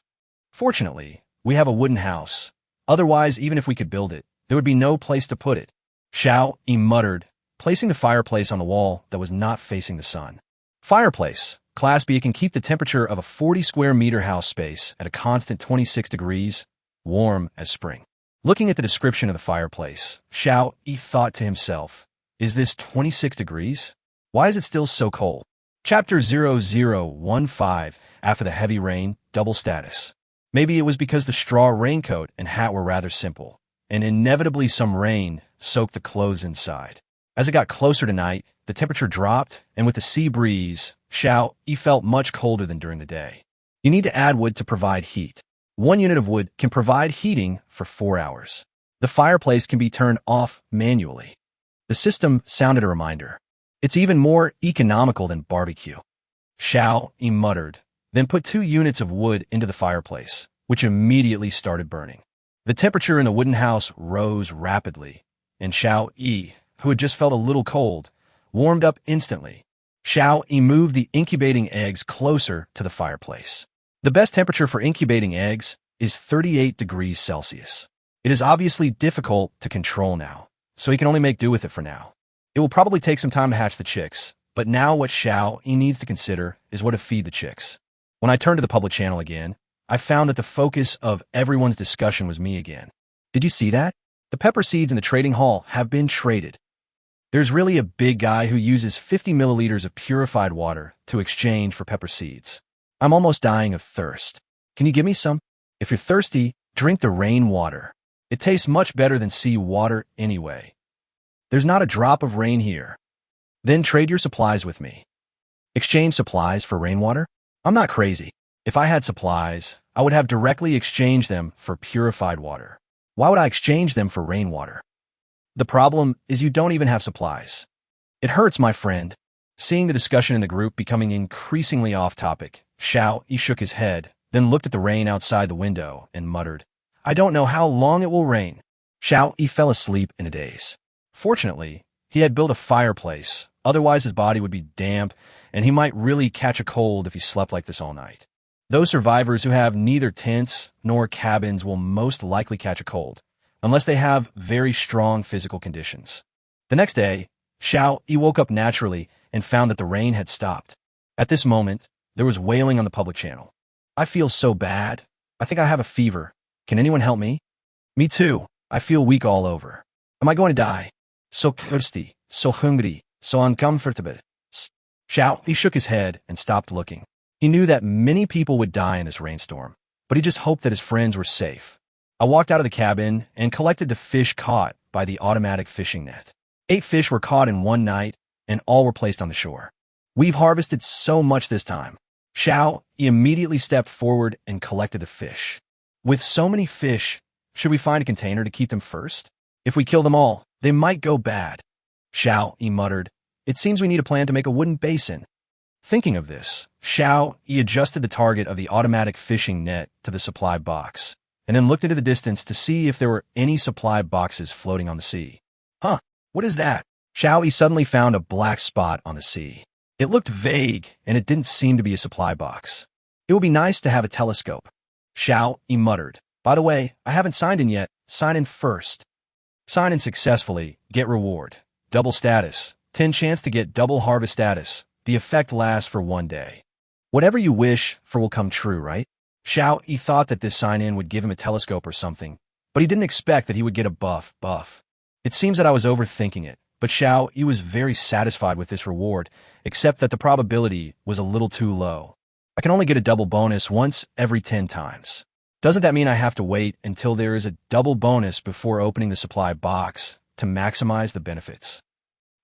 Fortunately, we have a wooden house. Otherwise, even if we could build it, there would be no place to put it. Xiao Yi muttered, placing the fireplace on the wall that was not facing the sun. Fireplace. Class B can keep the temperature of a 40 square meter house space at a constant 26 degrees, warm as spring. Looking at the description of the fireplace, Xiao Yi thought to himself, is this 26 degrees? Why is it still so cold? Chapter 0015, after the heavy rain, double status. Maybe it was because the straw raincoat and hat were rather simple, and inevitably some rain soaked the clothes inside. As it got closer to night, the temperature dropped, and with the sea breeze, Xiao Yi felt much colder than during the day. You need to add wood to provide heat. 1 unit of wood can provide heating for 4 hours. The fireplace can be turned off manually. The system sounded a reminder. It's even more economical than barbecue. Xiao Yi muttered, then put 2 units of wood into the fireplace, which immediately started burning. The temperature in the wooden house rose rapidly, and Xiao Yi, who had just felt a little cold, warmed up instantly. Xiao Yi moved the incubating eggs closer to the fireplace. The best temperature for incubating eggs is 38 degrees Celsius. It is obviously difficult to control now, so he can only make do with it for now. It will probably take some time to hatch the chicks, but now what Xiao Yi needs to consider is what to feed the chicks. When I turned to the public channel again, I found that the focus of everyone's discussion was me again. Did you see that? The pepper seeds in the trading hall have been traded. There's really a big guy who uses 50 milliliters of purified water to exchange for pepper seeds. I'm almost dying of thirst. Can you give me some? If you're thirsty, drink the rain water. It tastes much better than sea water anyway. There's not a drop of rain here. Then trade your supplies with me. Exchange supplies for rainwater? I'm not crazy. If I had supplies, I would have directly exchanged them for purified water. Why would I exchange them for rainwater? The problem is you don't even have supplies. It hurts, my friend. Seeing the discussion in the group becoming increasingly off topic, Xiao Yi shook his head, then looked at the rain outside the window and muttered, I don't know how long it will rain. Xiao Yi fell asleep in a daze. Fortunately, he had built a fireplace, otherwise his body would be damp, and he might really catch a cold if he slept like this all night. Those survivors who have neither tents nor cabins will most likely catch a cold, unless they have very strong physical conditions. The next day, Xiao Yi woke up naturally and found that the rain had stopped. At this moment, there was wailing on the public channel. I feel so bad. I think I have a fever. Can anyone help me? Me too. I feel weak all over. Am I going to die? So thirsty, so hungry, so uncomfortable. Xiao Yi shook his head and stopped looking. He knew that many people would die in this rainstorm, but he just hoped that his friends were safe. I walked out of the cabin and collected the fish caught by the automatic fishing net. 8 fish were caught in one night, and all were placed on the shore. We've harvested so much this time. Xiao Yi immediately stepped forward and collected the fish. With so many fish, should we find a container to keep them first? If we kill them all, they might go bad. Xiao Yi muttered, it seems we need a plan to make a wooden basin. Thinking of this, Xiao Yi adjusted the target of the automatic fishing net to the supply box, and then looked into the distance to see if there were any supply boxes floating on the sea. Huh, what is that? Xiao Yi suddenly found a black spot on the sea. It looked vague, and it didn't seem to be a supply box. It would be nice to have a telescope. Xiao Yi muttered. By the way, I haven't signed in yet. Sign in first. Sign in successfully. Get reward. Double status. 10 chance to get double harvest status. The effect lasts for 1 day. Whatever you wish for will come true, right? Xiao Yi thought that this sign-in would give him a telescope or something, but he didn't expect that he would get a buff. It seems that I was overthinking it, but Xiao Yi was very satisfied with this reward, except that the probability was a little too low. I can only get a double bonus once every 10 times. Doesn't that mean I have to wait until there is a double bonus before opening the supply box to maximize the benefits?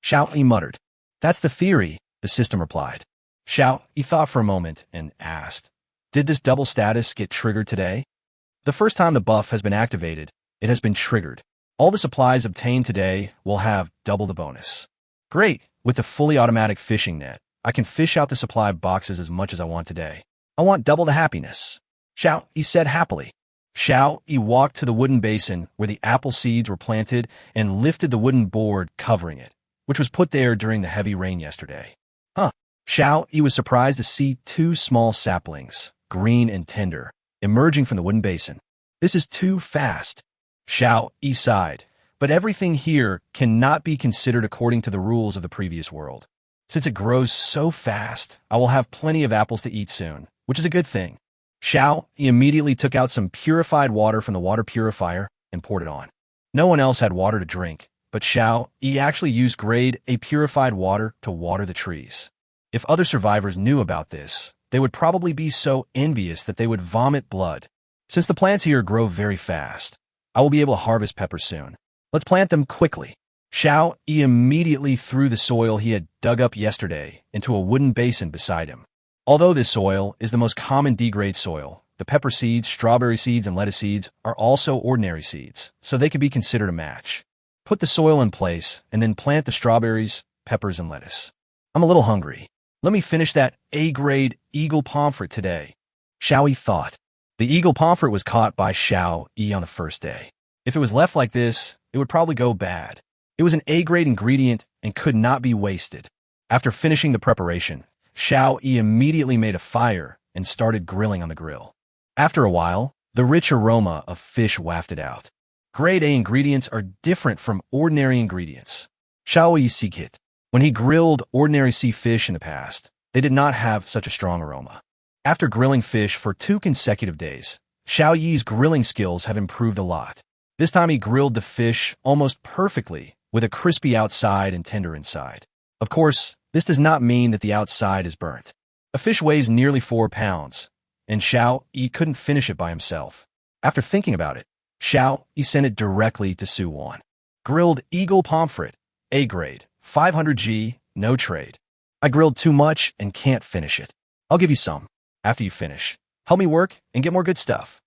Xiao Yi muttered. That's the theory, the system replied. Xiao Yi thought for a moment and asked, did this double status get triggered today? The first time the buff has been activated, it has been triggered. All the supplies obtained today will have double the bonus. Great! With the fully automatic fishing net, I can fish out the supply boxes as much as I want today. I want double the happiness. Xiao Yi said happily. Xiao Yi walked to the wooden basin where the apple seeds were planted and lifted the wooden board covering it, which was put there during the heavy rain yesterday. Xiao Yi was surprised to see 2 small saplings, green and tender, emerging from the wooden basin. This is too fast. Xiao Yi sighed, but everything here cannot be considered according to the rules of the previous world. Since it grows so fast, I will have plenty of apples to eat soon, which is a good thing. Xiao Yi immediately took out some purified water from the water purifier and poured it on. No one else had water to drink, but Xiao Yi actually used grade A purified water to water the trees. If other survivors knew about this, they would probably be so envious that they would vomit blood. Since the plants here grow very fast, I will be able to harvest peppers soon. Let's plant them quickly. Xiao Yi immediately threw the soil he had dug up yesterday into a wooden basin beside him. Although this soil is the most common D-grade soil, the pepper seeds, strawberry seeds, and lettuce seeds are also ordinary seeds, so they can be considered a match. Put the soil in place and then plant the strawberries, peppers, and lettuce. I'm a little hungry. Let me finish that A-grade eagle pomfret today. Xiao Yi thought. The eagle pomfret was caught by Xiao Yi on the first day. If it was left like this, it would probably go bad. It was an A-grade ingredient and could not be wasted. After finishing the preparation, Xiao Yi immediately made a fire and started grilling on the grill. After a while, the rich aroma of fish wafted out. Grade A ingredients are different from ordinary ingredients. Xiao Yi secret. When he grilled ordinary sea fish in the past, they did not have such a strong aroma. After grilling fish for 2 consecutive days, Xiao Yi's grilling skills have improved a lot. This time he grilled the fish almost perfectly, with a crispy outside and tender inside. Of course, this does not mean that the outside is burnt. A fish weighs nearly 4 pounds, and Xiao Yi couldn't finish it by himself. After thinking about it, Xiao Yi sent it directly to Su Wan. Grilled eagle pomfret, A grade, 500 G, no trade. I grilled too much and can't finish it. I'll give you some. After you finish, help me work and get more good stuff.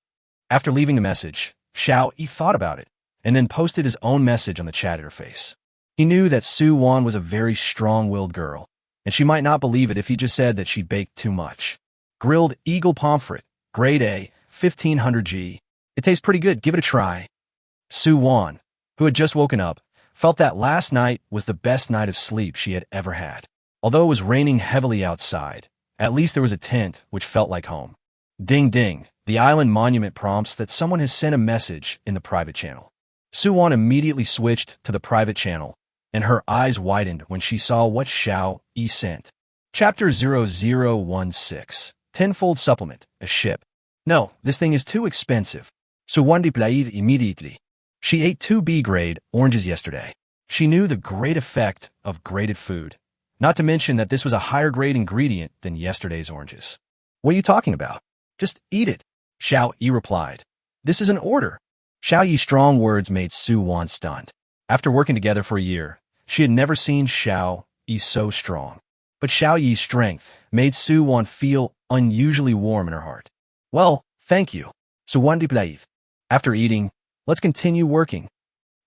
After leaving the message, Xiao Yi thought about it, and then posted his own message on the chat interface. He knew that Su Wan was a very strong-willed girl, and she might not believe it if he just said that she baked too much. Grilled eagle pomfret, grade A, 1500 G. It tastes pretty good, give it a try. Su Wan, who had just woken up, felt that last night was the best night of sleep she had ever had. Although it was raining heavily outside, at least there was a tent which felt like home. Ding ding, the island monument prompts that someone has sent a message in the private channel. Su Wan immediately switched to the private channel, and her eyes widened when she saw what Xiao Yi sent. Chapter 0016, Tenfold Supplement, a ship. No, this thing is too expensive. Su Wan replied immediately. She ate 2 B-grade oranges yesterday. She knew the great effect of graded food, not to mention that this was a higher grade ingredient than yesterday's oranges. What are you talking about? Just eat it, Xiao Yi replied. This is an order. Xiao Yi's strong words made Su Wan stunned. After working together for a year, she had never seen Xiao Yi so strong. But Xiao Yi's strength made Su Wan feel unusually warm in her heart. Well, thank you, Su Wan replied. After eating, let's continue working,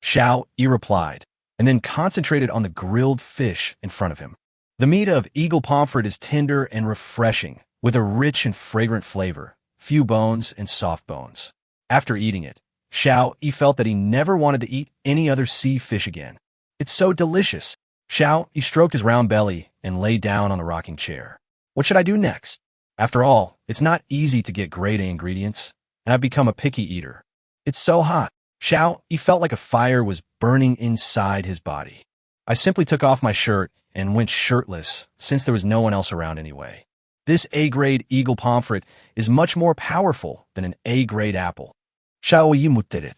Xiao Yi replied, and then concentrated on the grilled fish in front of him. The meat of eagle pomfret is tender and refreshing, with a rich and fragrant flavor, few bones and soft bones. After eating it, Xiao Yi felt that he never wanted to eat any other sea fish again. It's so delicious. Xiao, he stroked his round belly and lay down on the rocking chair. What should I do next? After all, it's not easy to get grade A ingredients, and I've become a picky eater. It's so hot. Xiao, he felt like a fire was burning inside his body. I simply took off my shirt and went shirtless, since there was no one else around anyway. This A-grade eagle pomfret is much more powerful than an A-grade apple. Xiao Yi.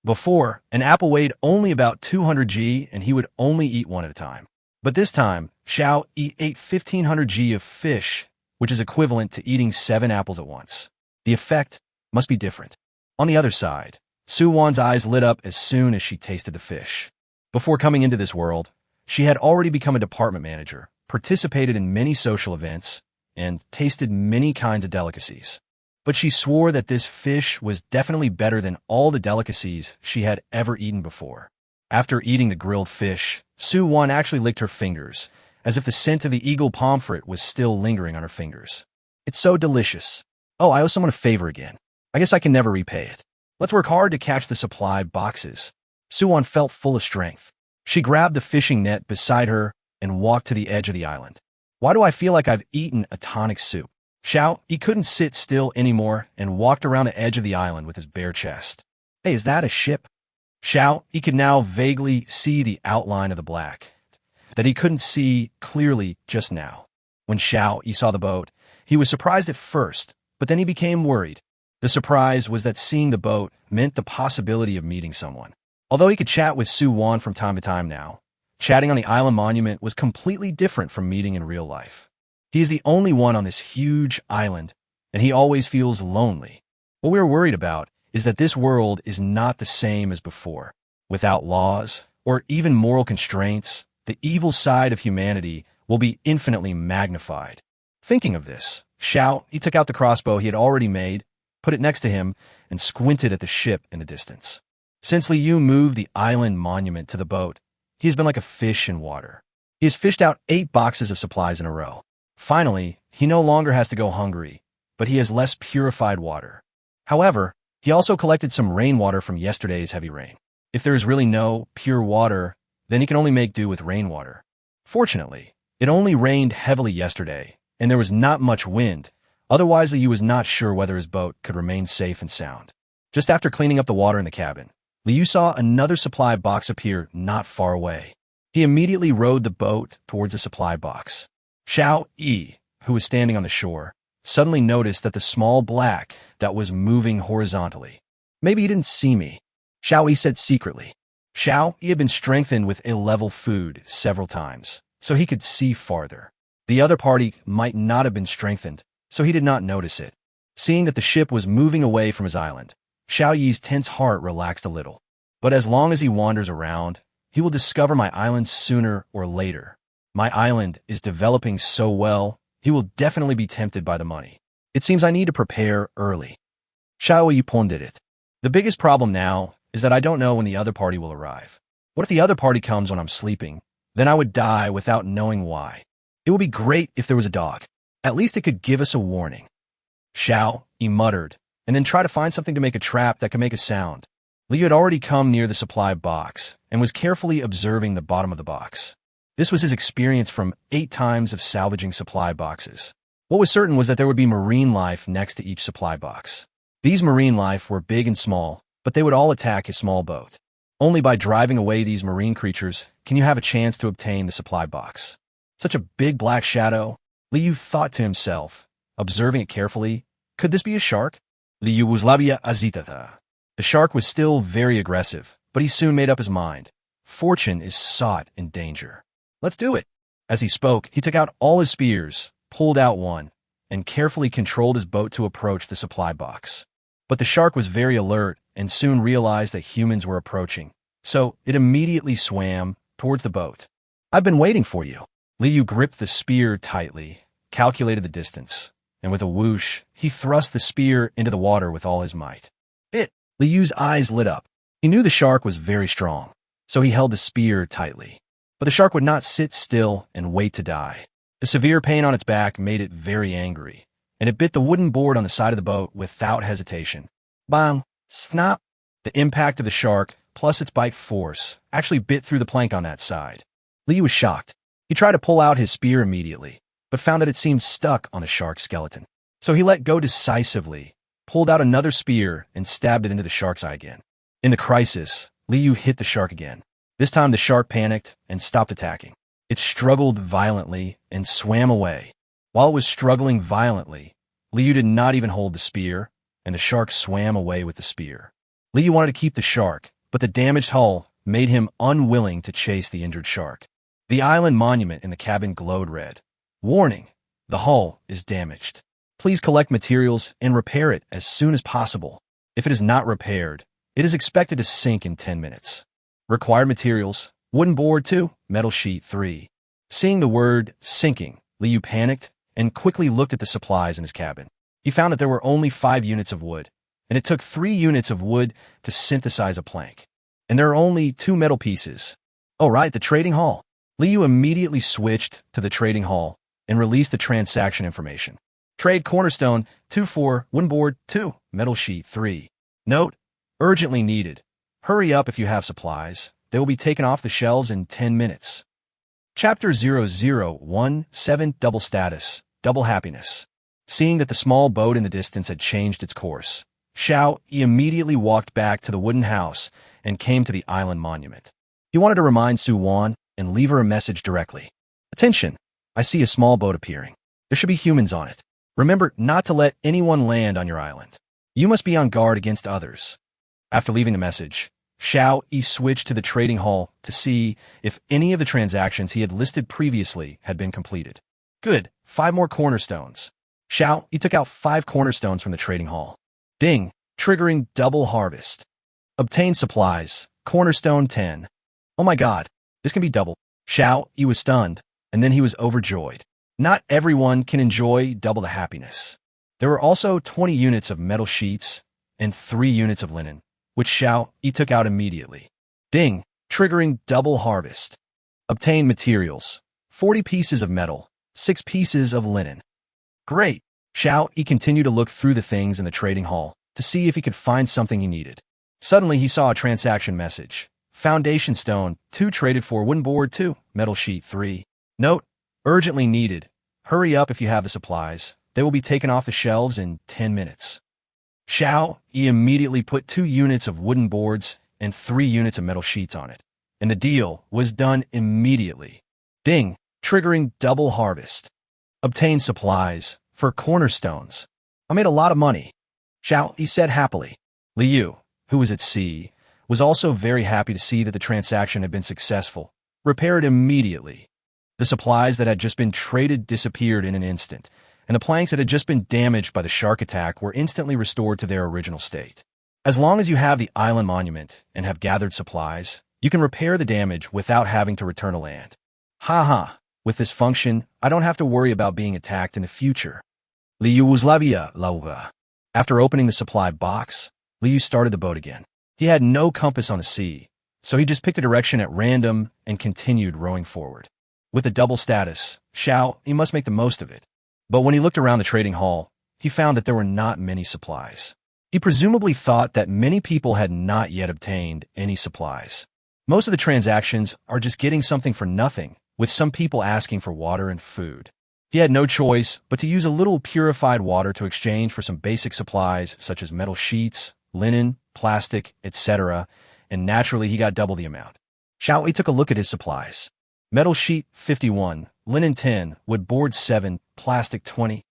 Before, an apple weighed only about 200 g and he would only eat one at a time. But this time, Xiao ate 1500 g of fish, which is equivalent to eating 7 apples at once. The effect must be different. On the other side, Su Wan's eyes lit up as soon as she tasted the fish. Before coming into this world, she had already become a department manager, participated in many social events, and tasted many kinds of delicacies. But she swore that this fish was definitely better than all the delicacies she had ever eaten before. After eating the grilled fish, Su Wan actually licked her fingers, as if the scent of the eagle pomfret was still lingering on her fingers. It's so delicious. Oh, I owe someone a favor again. I guess I can never repay it. Let's work hard to catch the supply boxes. Su Wan felt full of strength. She grabbed the fishing net beside her and walked to the edge of the island. Why do I feel like I've eaten a tonic soup? Xiao, he couldn't sit still anymore and walked around the edge of the island with his bare chest. Hey, is that a ship? Xiao, he could now vaguely see the outline of the black, that he couldn't see clearly just now. When Xiao, he saw the boat, he was surprised at first, but then he became worried. The surprise was that seeing the boat meant the possibility of meeting someone. Although he could chat with Su Wan from time to time now, chatting on the island monument was completely different from meeting in real life. He is the only one on this huge island, and he always feels lonely. What we are worried about is that this world is not the same as before. Without laws, or even moral constraints, the evil side of humanity will be infinitely magnified. Thinking of this, Xiao, he took out the crossbow he had already made, put it next to him, and squinted at the ship in the distance. Since Liu moved the island monument to the boat, he has been like a fish in water. He has fished out 8 boxes of supplies in a row. Finally, he no longer has to go hungry, but he has less purified water. However, he also collected some rainwater from yesterday's heavy rain. If there is really no pure water, then he can only make do with rainwater. Fortunately, it only rained heavily yesterday, and there was not much wind. Otherwise, Liu was not sure whether his boat could remain safe and sound. Just after cleaning up the water in the cabin, Liu saw another supply box appear not far away. He immediately rowed the boat towards the supply box. Xiao Yi, who was standing on the shore, suddenly noticed that the small black that was moving horizontally. Maybe he didn't see me, Xiao Yi said secretly. Xiao Yi had been strengthened with A-level food several times, so he could see farther. The other party might not have been strengthened, so he did not notice it. Seeing that the ship was moving away from his island, Xiao Yi's tense heart relaxed a little. But as long as he wanders around, he will discover my island sooner or later. My island is developing so well, he will definitely be tempted by the money. It seems I need to prepare early. Xiao Yi pondered it. The biggest problem now is that I don't know when the other party will arrive. What if the other party comes when I'm sleeping? Then I would die without knowing why. It would be great if there was a dog. At least it could give us a warning. Xiao Yi muttered, and then tried to find something to make a trap that could make a sound. Liu had already come near the supply box and was carefully observing the bottom of the box. This was his experience from 8 times of salvaging supply boxes. What was certain was that there would be marine life next to each supply box. These marine life were big and small, but they would all attack his small boat. Only by driving away these marine creatures can you have a chance to obtain the supply box. Such a big black shadow, Liu thought to himself, observing it carefully. Could this be a shark? Liu was labia azitata. The shark was still very aggressive, but he soon made up his mind. Fortune is sought in danger. Let's do it. As he spoke, he took out all his spears, pulled out one, and carefully controlled his boat to approach the supply box. But the shark was very alert and soon realized that humans were approaching, so it immediately swam towards the boat. I've been waiting for you. Liu gripped the spear tightly, calculated the distance, and with a whoosh, he thrust the spear into the water with all his might. Liu's eyes lit up. He knew the shark was very strong, so he held the spear tightly. But the shark would not sit still and wait to die. The severe pain on its back made it very angry, and it bit the wooden board on the side of the boat without hesitation. Bang! Snap! The impact of the shark, plus its bite force, actually bit through the plank on that side. Liu was shocked. He tried to pull out his spear immediately, but found that it seemed stuck on the shark's skeleton. So he let go decisively, pulled out another spear, and stabbed it into the shark's eye again. In the crisis, Liu hit the shark again. This time the shark panicked and stopped attacking. It struggled violently and swam away. While it was struggling violently, Liu did not even hold the spear, and the shark swam away with the spear. Liu wanted to keep the shark, but the damaged hull made him unwilling to chase the injured shark. The island monument in the cabin glowed red. Warning: the hull is damaged. Please collect materials and repair it as soon as possible. If it is not repaired, it is expected to sink in 10 minutes. Required materials: wooden board 2, metal sheet 3. Seeing the word sinking, Liu panicked and quickly looked at the supplies in his cabin. He found that there were only 5 units of wood, and it took 3 units of wood to synthesize a plank. And there are only 2 metal pieces. Oh right, the trading hall. Liu immediately switched to the trading hall and released the transaction information. Trade cornerstone 2 for wooden board 2, metal sheet 3. Note: urgently needed. Hurry up if you have supplies. They will be taken off the shelves in 10 minutes. Chapter 0017 Double Status, Double Happiness. Seeing that the small boat in the distance had changed its course, Xiao immediately walked back to the wooden house and came to the island monument. He wanted to remind Su Wan and leave her a message directly. Attention! I see a small boat appearing. There should be humans on it. Remember not to let anyone land on your island. You must be on guard against others. After leaving the message, Xiao Yi switched to the trading hall to see if any of the transactions he had listed previously had been completed. Good, 5 more cornerstones. Xiao Yi took out 5 cornerstones from the trading hall. Ding, triggering double harvest. Obtain supplies, cornerstone 10. Oh my god, this can be double. Xiao Yi was stunned, and then he was overjoyed. Not everyone can enjoy double the happiness. There were also 20 units of metal sheets and 3 units of linen, which Xiao Yi took out immediately. Ding, triggering double harvest. Obtain materials, 40 pieces of metal, 6 pieces of linen. Great! Xiao Yi continued to look through the things in the trading hall to see if he could find something he needed. Suddenly he saw a transaction message. Foundation stone 2 traded for wooden board 2, metal sheet 3. Note: urgently needed. Hurry up if you have the supplies. They will be taken off the shelves in 10 minutes. Xiao Yi immediately put 2 units of wooden boards and 3 units of metal sheets on it, and the deal was done immediately. Ding, triggering double harvest. Obtain supplies for cornerstones. I made a lot of money, Xiao Yi said happily. Liu, who was at sea, was also very happy to see that the transaction had been successful. Repaired immediately. The supplies that had just been traded disappeared in an instant, and the planks that had just been damaged by the shark attack were instantly restored to their original state. As long as you have the island monument and have gathered supplies, you can repair the damage without having to return to land. Haha, with this function, I don't have to worry about being attacked in the future. Liu was Lavia Lauva. After opening the supply box, Liu started the boat again. He had no compass on the sea, so he just picked a direction at random and continued rowing forward. With a double status, Xiao, he must make the most of it. But when he looked around the trading hall, he found that there were not many supplies. He presumably thought that many people had not yet obtained any supplies. Most of the transactions are just getting something for nothing, with some people asking for water and food. He had no choice but to use a little purified water to exchange for some basic supplies such as metal sheets, linen, plastic, etc., and naturally he got double the amount. Xiao Yi took a look at his supplies. Metal sheet 51, linen 10, wood board 7, plastic 20.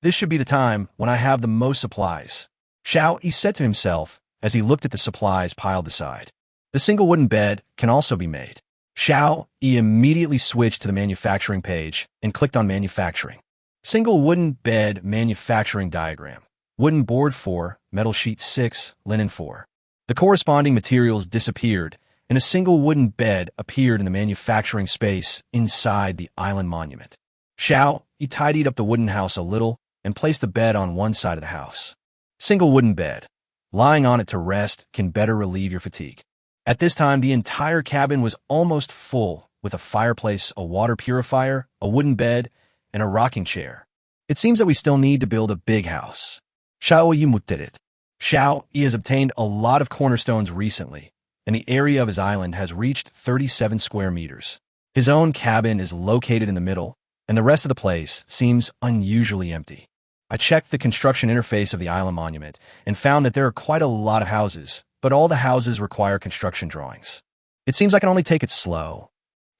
This should be the time when I have the most supplies, Xiao Yi said to himself as he looked at the supplies piled aside. The single wooden bed can also be made. Xiao Yi immediately switched to the manufacturing page and clicked on manufacturing. Single wooden bed manufacturing diagram. Wooden board 4, metal sheet 6, linen 4. The corresponding materials disappeared, and a single wooden bed appeared in the manufacturing space inside the island monument. Xiao Yi tidied up the wooden house a little and placed the bed on one side of the house. Single wooden bed. Lying on it to rest can better relieve your fatigue. At this time, the entire cabin was almost full, with a fireplace, a water purifier, a wooden bed, and a rocking chair. It seems that we still need to build a big house. Xiao Yi muttered. Xiao Yi has obtained a lot of cornerstones recently, and the area of his island has reached 37 square meters. His own cabin is located in the middle, and the rest of the place seems unusually empty. I checked the construction interface of the island monument and found that there are quite a lot of houses, but all the houses require construction drawings. It seems I can only take it slow.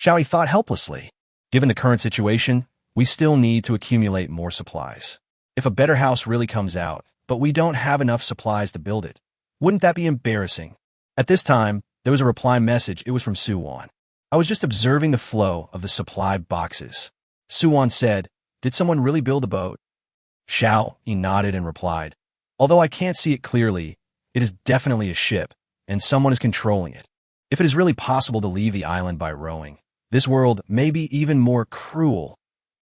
Xiaoyi thought helplessly. Given the current situation, we still need to accumulate more supplies. If a better house really comes out, but we don't have enough supplies to build it, wouldn't that be embarrassing? At this time, there was a reply message. It was from Suwon. I was just observing the flow of the supply boxes. Suwon said, "Did someone really build a boat?" Xiaoyi nodded and replied, "Although I can't see it clearly, it is definitely a ship, and someone is controlling it. If it is really possible to leave the island by rowing, this world may be even more cruel."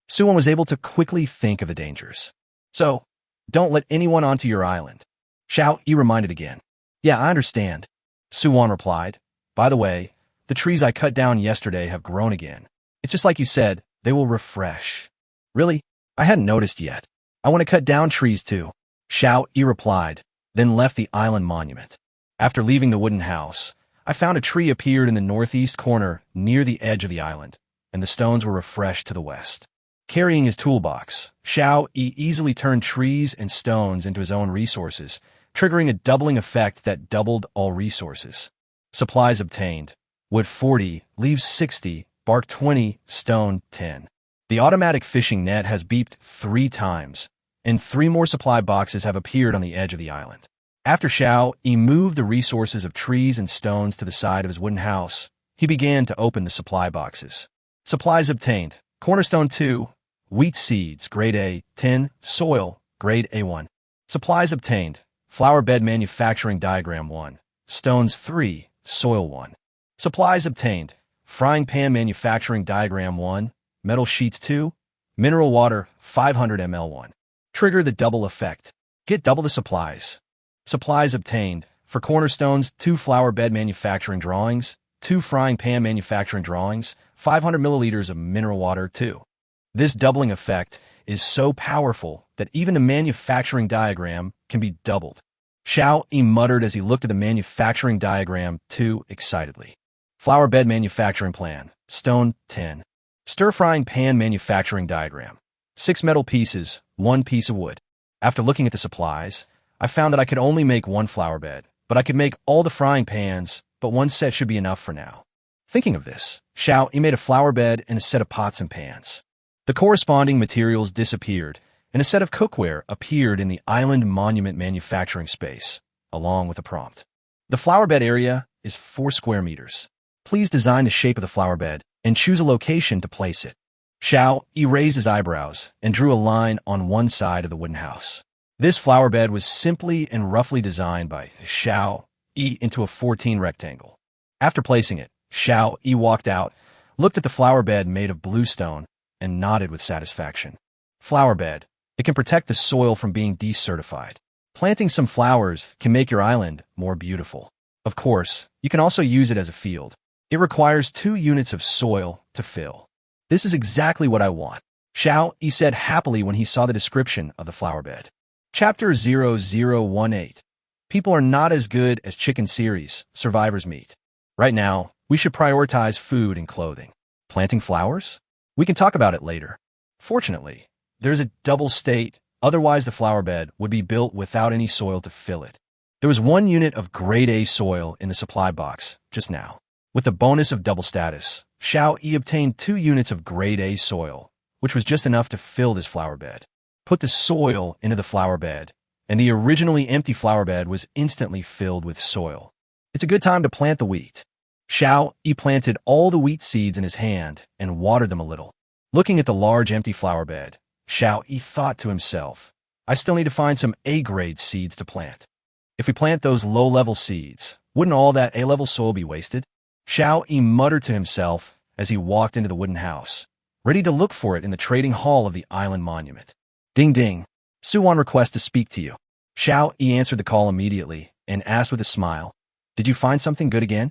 Suwon was able to quickly think of the dangers. "So, don't let anyone onto your island." Xiaoyi reminded again. "Yeah, I understand." Suwon replied, "By the way, the trees I cut down yesterday have grown again. It's just like you said, they will refresh." "Really? I hadn't noticed yet. I want to cut down trees too." Xiaoyi replied, then left the island monument. After leaving the wooden house, I found a tree appeared in the northeast corner near the edge of the island, and the stones were refreshed to the west. Carrying his toolbox, Xiaoyi easily turned trees and stones into his own resources, triggering a doubling effect that doubled all resources. Supplies obtained: wood 40, leaves 60, bark 20, stone 10. The automatic fishing net has beeped 3 times, and 3 more supply boxes have appeared on the edge of the island. After Xiaoyi moved the resources of trees and stones to the side of his wooden house, he began to open the supply boxes. Supplies obtained: cornerstone 2, wheat seeds, grade A, 10, soil, grade A1. Supplies obtained: flower bed manufacturing diagram 1, stones 3, soil 1. Supplies obtained: frying pan manufacturing diagram 1, metal sheets 2, mineral water 500 ml 1. Trigger the double effect. Get double the supplies. Supplies obtained: for cornerstones 2 flower bed manufacturing drawings, 2 frying pan manufacturing drawings, 500 milliliters of mineral water 2. This doubling effect is so powerful that even the manufacturing diagram can be doubled. Xiaoyi muttered as he looked at the manufacturing diagram 2 excitedly. Flower bed manufacturing plan, stone 10. Stir-frying pan manufacturing diagram. 6 metal pieces, 1 piece of wood. After looking at the supplies, I found that I could only make 1 flower bed, but I could make all the frying pans, but 1 set should be enough for now. Thinking of this, Xiaoyi made a flower bed and a set of pots and pans. The corresponding materials disappeared, and a set of cookware appeared in the island monument manufacturing space, along with a prompt. The flower bed area is 4 square meters. Please design the shape of the flower bed and choose a location to place it. Xiaoyi raised his eyebrows and drew a line on one side of the wooden house. This flower bed was simply and roughly designed by Xiaoyi into a 14 rectangle. After placing it, Xiaoyi walked out, looked at the flower bed made of blue stone, and nodded with satisfaction. Flower bed. It can protect the soil from being decertified. Planting some flowers can make your island more beautiful. Of course, you can also use it as a field. It requires 2 units of soil to fill. This is exactly what I want, Xiaoyi said happily when he saw the description of the flower bed. Chapter 0018. People are not as good as Chicken Series, Survivor's Meat. Right now, we should prioritize food and clothing. Planting flowers? We can talk about it later. Fortunately, there's a double state, otherwise the flower bed would be built without any soil to fill it. There was 1 unit of grade A soil in the supply box just now. With the bonus of double status, Xiaoyi obtained 2 units of grade A soil, which was just enough to fill this flower bed. Put the soil into the flower bed, and the originally empty flower bed was instantly filled with soil. It's a good time to plant the wheat. Xiaoyi planted all the wheat seeds in his hand and watered them a little. Looking at the large empty flower bed, Xiaoyi thought to himself, I still need to find some A-grade seeds to plant. If we plant those low-level seeds, wouldn't all that A-level soil be wasted? Xiaoyi muttered to himself as he walked into the wooden house, ready to look for it in the trading hall of the island monument. Ding ding. Suwon requests to speak to you. Xiaoyi answered the call immediately and asked with a smile, Did you find something good again?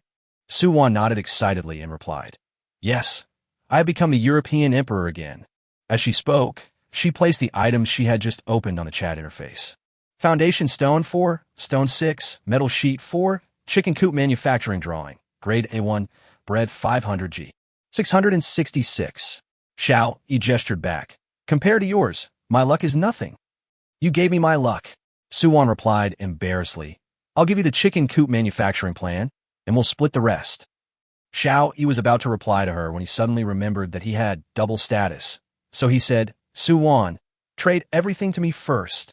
Suwon nodded excitedly and replied, Yes, I have become the European emperor again. As she spoke, she placed the items she had just opened on the chat interface. Foundation stone 4, stone 6, metal sheet 4, chicken coop manufacturing drawing, grade A1, bread 500G. 666. Xiao Yi gestured back. Compared to yours, my luck is nothing. You gave me my luck. Suwan replied embarrassedly. I'll give you the chicken coop manufacturing plan, and we'll split the rest. Xiao Yi was about to reply to her when he suddenly remembered that he had double status. So he said, Suwan, trade everything to me first.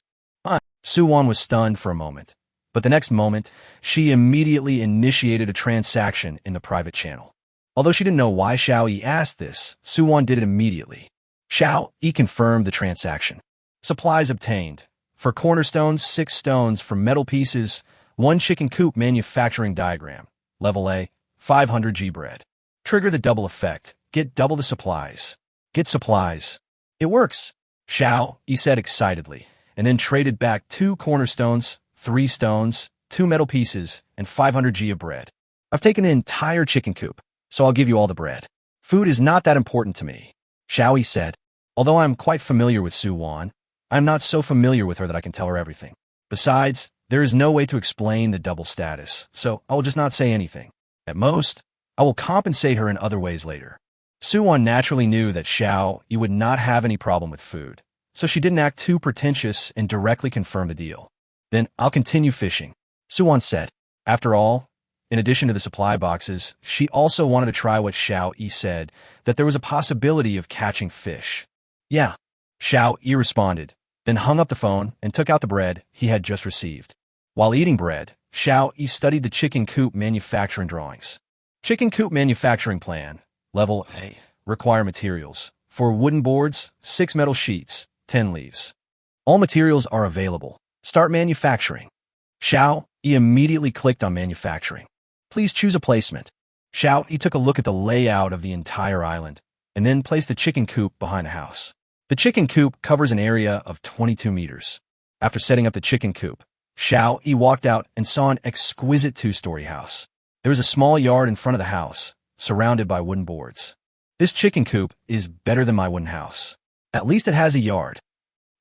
Suwan was stunned for a moment, but the next moment, she immediately initiated a transaction in the private channel. Although she didn't know why Xiao Yi asked this, Suwan did it immediately. Xiao Yi confirmed the transaction. Supplies obtained. For cornerstones, 6 stones. For metal pieces, 1 chicken coop manufacturing diagram. Level A, 500 G bread. Trigger the double effect. Get double the supplies. Get supplies. It works, Xiao Yi said excitedly, and then traded back 2 cornerstones, 3 stones, 2 metal pieces, and 500 G of bread. I've taken an entire chicken coop, so I'll give you all the bread. Food is not that important to me, Xiao Yi said. Although I'm quite familiar with Suwan, I'm not so familiar with her that I can tell her everything. Besides, there is no way to explain the double status, so I will just not say anything. At most, I will compensate her in other ways later. Suwan naturally knew that Xiao Yi would not have any problem with food, so she didn't act too pretentious and directly confirm the deal. Then I'll continue fishing, Suwan said. After all, in addition to the supply boxes, she also wanted to try what Xiao Yi said, that there was a possibility of catching fish. Yeah, Xiao Yi responded, then hung up the phone and took out the bread he had just received. While eating bread, Xiao Yi studied the chicken coop manufacturing drawings. Chicken coop manufacturing plan. Level A. Require materials. For wooden boards, 6 metal sheets, 10 leaves. All materials are available. Start manufacturing. Xiao Yi immediately clicked on manufacturing. Please choose a placement. Xiao Yi took a look at the layout of the entire island, and then placed the chicken coop behind the house. The chicken coop covers an area of 22 meters. After setting up the chicken coop, Xiao Yi walked out and saw an exquisite 2-story house. There was a small yard in front of the house, surrounded by wooden boards. This chicken coop is better than my wooden house. At least it has a yard.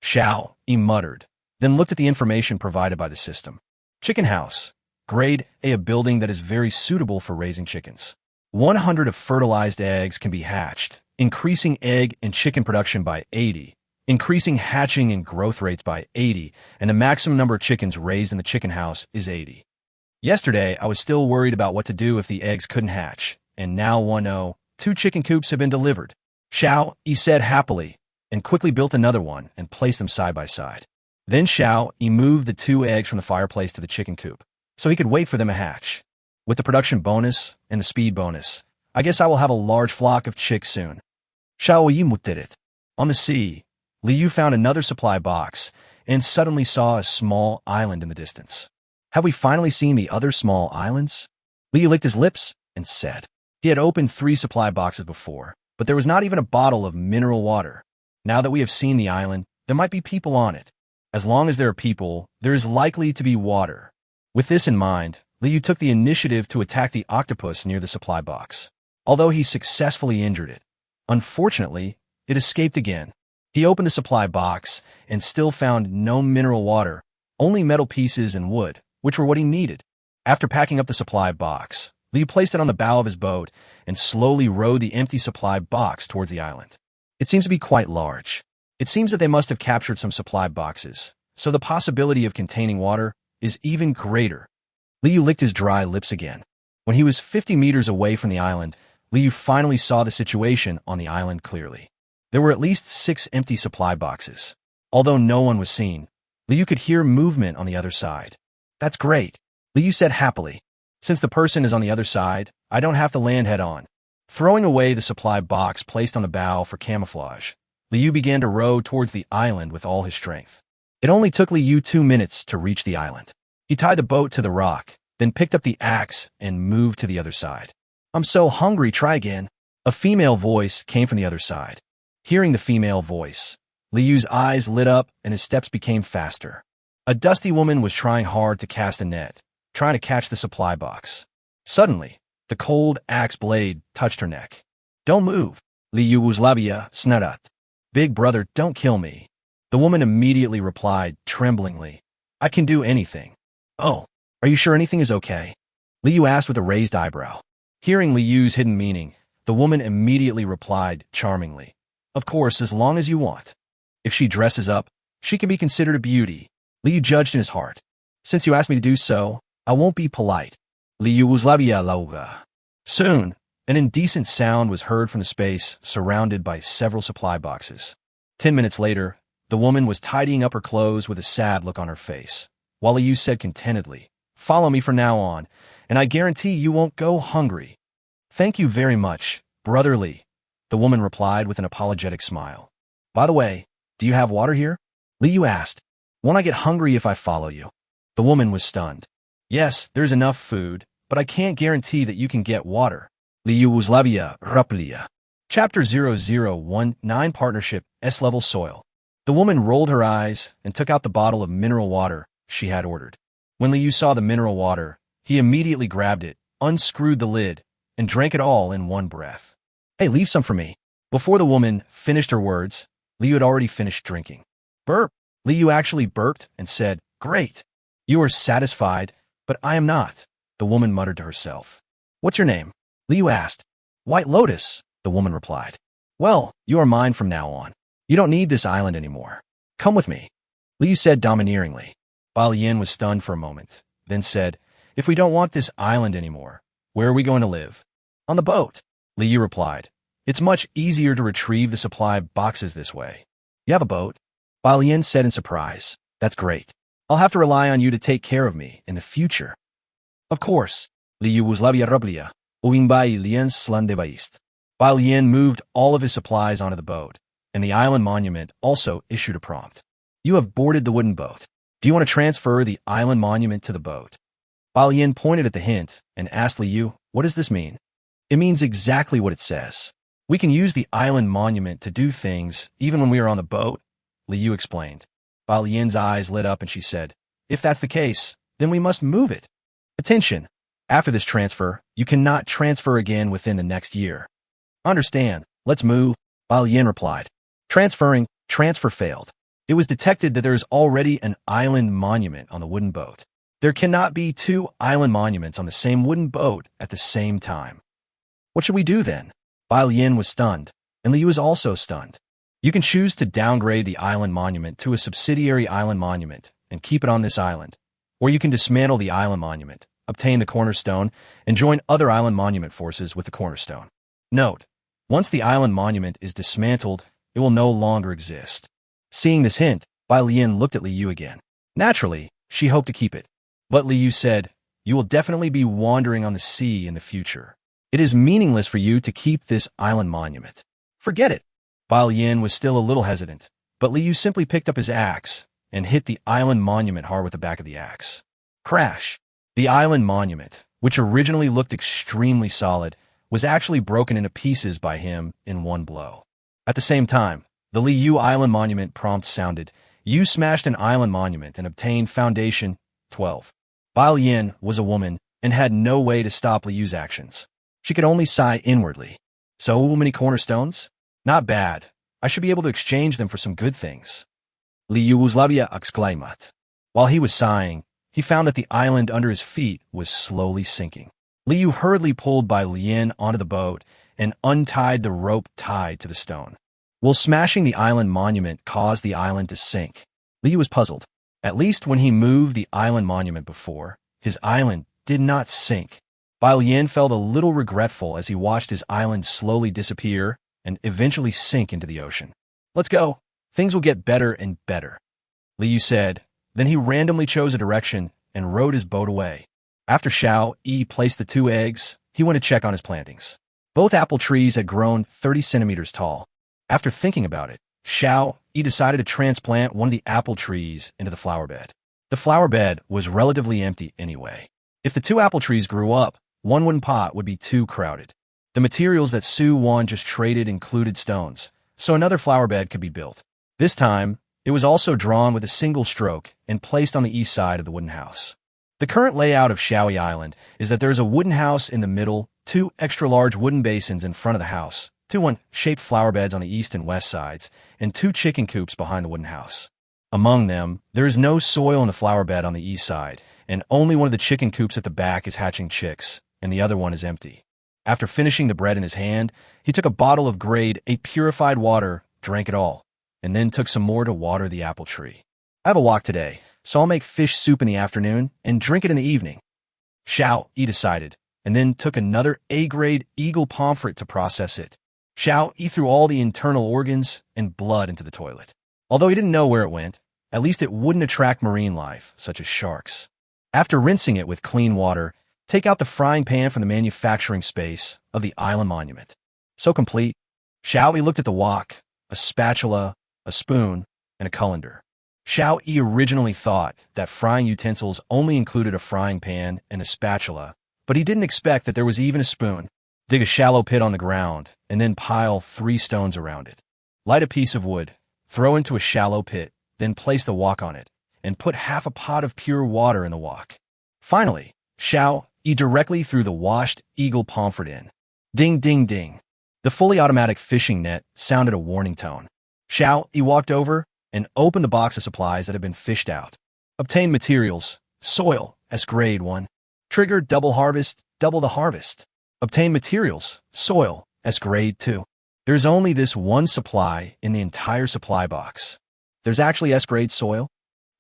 Xiao Yi muttered, then looked at the information provided by the system. Chicken house. Grade A, a building that is very suitable for raising chickens. 100 of fertilized eggs can be hatched, increasing egg and chicken production by 80, increasing hatching and growth rates by 80, and the maximum number of chickens raised in the chicken house is 80. Yesterday, I was still worried about what to do if the eggs couldn't hatch, and now 2 chicken coops have been delivered. Xiao Yi said happily, and quickly built another one and placed them side by side. Then Xiao Yi moved the 2 eggs from the fireplace to the chicken coop, so he could wait for them to hatch. With the production bonus and the speed bonus, I guess I will have a large flock of chicks soon. Xiao Yi did it. On the sea, Liu found another supply box and suddenly saw a small island in the distance. Have we finally seen the other small islands? Liu licked his lips and said. He had opened 3 supply boxes before, but there was not even a bottle of mineral water. Now that we have seen the island, there might be people on it. As long as there are people, there is likely to be water. With this in mind, Liu took the initiative to attack the octopus near the supply box. Although he successfully injured it, unfortunately, it escaped again. He opened the supply box and still found no mineral water, only metal pieces and wood, which were what he needed. After packing up the supply box, Liu placed it on the bow of his boat and slowly rowed the empty supply box towards the island. It seems to be quite large. It seems that they must have captured some supply boxes, so the possibility of containing water is even greater. Liu licked his dry lips again. When he was 50 meters away from the island, Liu finally saw the situation on the island clearly. There were at least 6 empty supply boxes. Although no one was seen, Liu could hear movement on the other side. That's great, Liu said happily. Since the person is on the other side, I don't have to land head-on. Throwing away the supply box placed on the bow for camouflage, Liu began to row towards the island with all his strength. It only took Liu 2 minutes to reach the island. He tied the boat to the rock, then picked up the axe and moved to the other side. I'm so hungry, try again. A female voice came from the other side. Hearing the female voice, Liu's eyes lit up and his steps became faster. A dusty woman was trying hard to cast a net, trying to catch the supply box. Suddenly, the cold axe blade touched her neck. Don't move, Liu was labia snarat. Big brother, don't kill me. The woman immediately replied, tremblingly. I can do anything. Oh, are you sure anything is okay? Liu asked with a raised eyebrow. Hearing Liu's hidden meaning, The woman immediately replied charmingly, "Of course, as long as you want. If she dresses up, she can be considered a beauty." Liu judged in his heart. "Since you asked me to do so, I won't be polite." Liu was labia lauga. Soon, an indecent sound was heard from the space surrounded by several supply boxes. 10 minutes later, the woman was tidying up her clothes with a sad look on her face, while Liu said contentedly, "Follow me from now on, and I guarantee you won't go hungry." "Thank you very much, Brother Li," the woman replied with an apologetic smile. "By the way, do you have water here?" Liu asked. "Won't I get hungry if I follow you?" The woman was stunned. "Yes, there's enough food, but I can't guarantee that you can get water." Liu was labia raplia. Chapter 0019 Partnership S-Level Soil. The woman rolled her eyes and took out the bottle of mineral water she had ordered. When Liu saw the mineral water, he immediately grabbed it, unscrewed the lid, and drank it all in one breath. "Hey, leave some for me." Before the woman finished her words, Liu had already finished drinking. Burp! Liu actually burped and said, "Great. You are satisfied, but I am not," the woman muttered to herself. "What's your name?" Liu asked. "White Lotus," the woman replied. "Well, you are mine from now on. You don't need this island anymore. Come with me," Liu said domineeringly. Bao Yin was stunned for a moment, then said, "If we don't want this island anymore, where are we going to live?" "On the boat," Liu replied. "It's much easier to retrieve the supply boxes this way." "You have a boat?" Bao Yin said in surprise. "That's great. I'll have to rely on you to take care of me in the future." "Of course." Liu was labia rublia, uing bai lien slandebaist. Bao Yin moved all of his supplies onto the boat, and the island monument also issued a prompt. "You have boarded the wooden boat. Do you want to transfer the island monument to the boat?" Bao Yin pointed at the hint and asked Liu, "What does this mean?" "It means exactly what it says. We can use the island monument to do things even when we are on the boat," Liu explained. Bao Yin's eyes lit up and she said, "If that's the case, then we must move it. Attention! After this transfer, you cannot transfer again within the next year." "Understand. Let's move," Bao Yin replied. Transfer failed. It was detected that there is already an island monument on the wooden boat. There cannot be two island monuments on the same wooden boat at the same time. "What should we do then?" Bao Yin was stunned, and Liu was also stunned. "You can choose to downgrade the island monument to a subsidiary island monument and keep it on this island, or you can dismantle the island monument, obtain the cornerstone, and join other island monument forces with the cornerstone. Note: once the island monument is dismantled, it will no longer exist." Seeing this hint, Bai Lian looked at Liu again. Naturally, she hoped to keep it. But Liu said, "You will definitely be wandering on the sea in the future. It is meaningless for you to keep this island monument. Forget it." Bai Lian was still a little hesitant, but Liu simply picked up his axe and hit the island monument hard with the back of the axe. Crash! The island monument, which originally looked extremely solid, was actually broken into pieces by him in one blow. At the same time, the Liu Island Monument prompt sounded. You smashed an island monument and obtained Foundation 12. Bai Yin was a woman and had no way to stop Liu's actions. She could only sigh inwardly. "So many cornerstones? Not bad. I should be able to exchange them for some good things." Liu's labia exclaimat. While he was sighing, he found that the island under his feet was slowly sinking. Liu hurriedly pulled Bai Lian onto the boat and untied the rope tied to the stone. Will smashing the island monument cause the island to sink? Liu was puzzled. At least when he moved the island monument before, his island did not sink. Bai Lian felt a little regretful as he watched his island slowly disappear and eventually sink into the ocean. "Let's go. Things will get better and better," Liu said. Then he randomly chose a direction and rowed his boat away. After Xiao Yi placed the 2 eggs, he went to check on his plantings. Both apple trees had grown 30 centimeters tall. After thinking about it, Xiao Yi decided to transplant one of the apple trees into the flower bed. The flower bed was relatively empty anyway. If the 2 apple trees grew up, one wooden pot would be too crowded. The materials that Su Wan just traded included stones, so another flower bed could be built. This time, it was also drawn with a single stroke and placed on the east side of the wooden house. The current layout of Shaoi Island is that there is a wooden house in the middle, 2 extra-large wooden basins in front of the house, 2 one-shaped flower beds on the east and west sides, and 2 chicken coops behind the wooden house. Among them, there is no soil in the flower bed on the east side, and only one of the chicken coops at the back is hatching chicks, and the other one is empty. After finishing the bread in his hand, he took a bottle of grade A purified water, drank it all, and then took some more to water the apple tree. I have a walk today, so I'll make fish soup in the afternoon and drink it in the evening. Xiao, he decided, and then took another A-grade eagle pomfret to process it. Xiao, he threw all the internal organs and blood into the toilet. Although he didn't know where it went, at least it wouldn't attract marine life, such as sharks. After rinsing it with clean water, take out the frying pan from the manufacturing space of the island monument. So complete, Xiao, he looked at the wok, a spatula, a spoon, and a colander. Xiao Yi originally thought that frying utensils only included a frying pan and a spatula, but he didn't expect that there was even a spoon. Dig a shallow pit on the ground, and then pile 3 stones around it. Light a piece of wood, throw into a shallow pit, then place the wok on it, and put half a pot of pure water in the wok. Finally, Xiao Yi directly threw the washed eagle pomfret in. Ding, ding, ding. The fully automatic fishing net sounded a warning tone. Xiao Yi walked over and opened the box of supplies that had been fished out. Obtain materials, soil, S grade 1. Trigger double harvest, double the harvest. Obtain materials, soil, S grade 2. There's only this one supply in the entire supply box. There's actually S grade soil?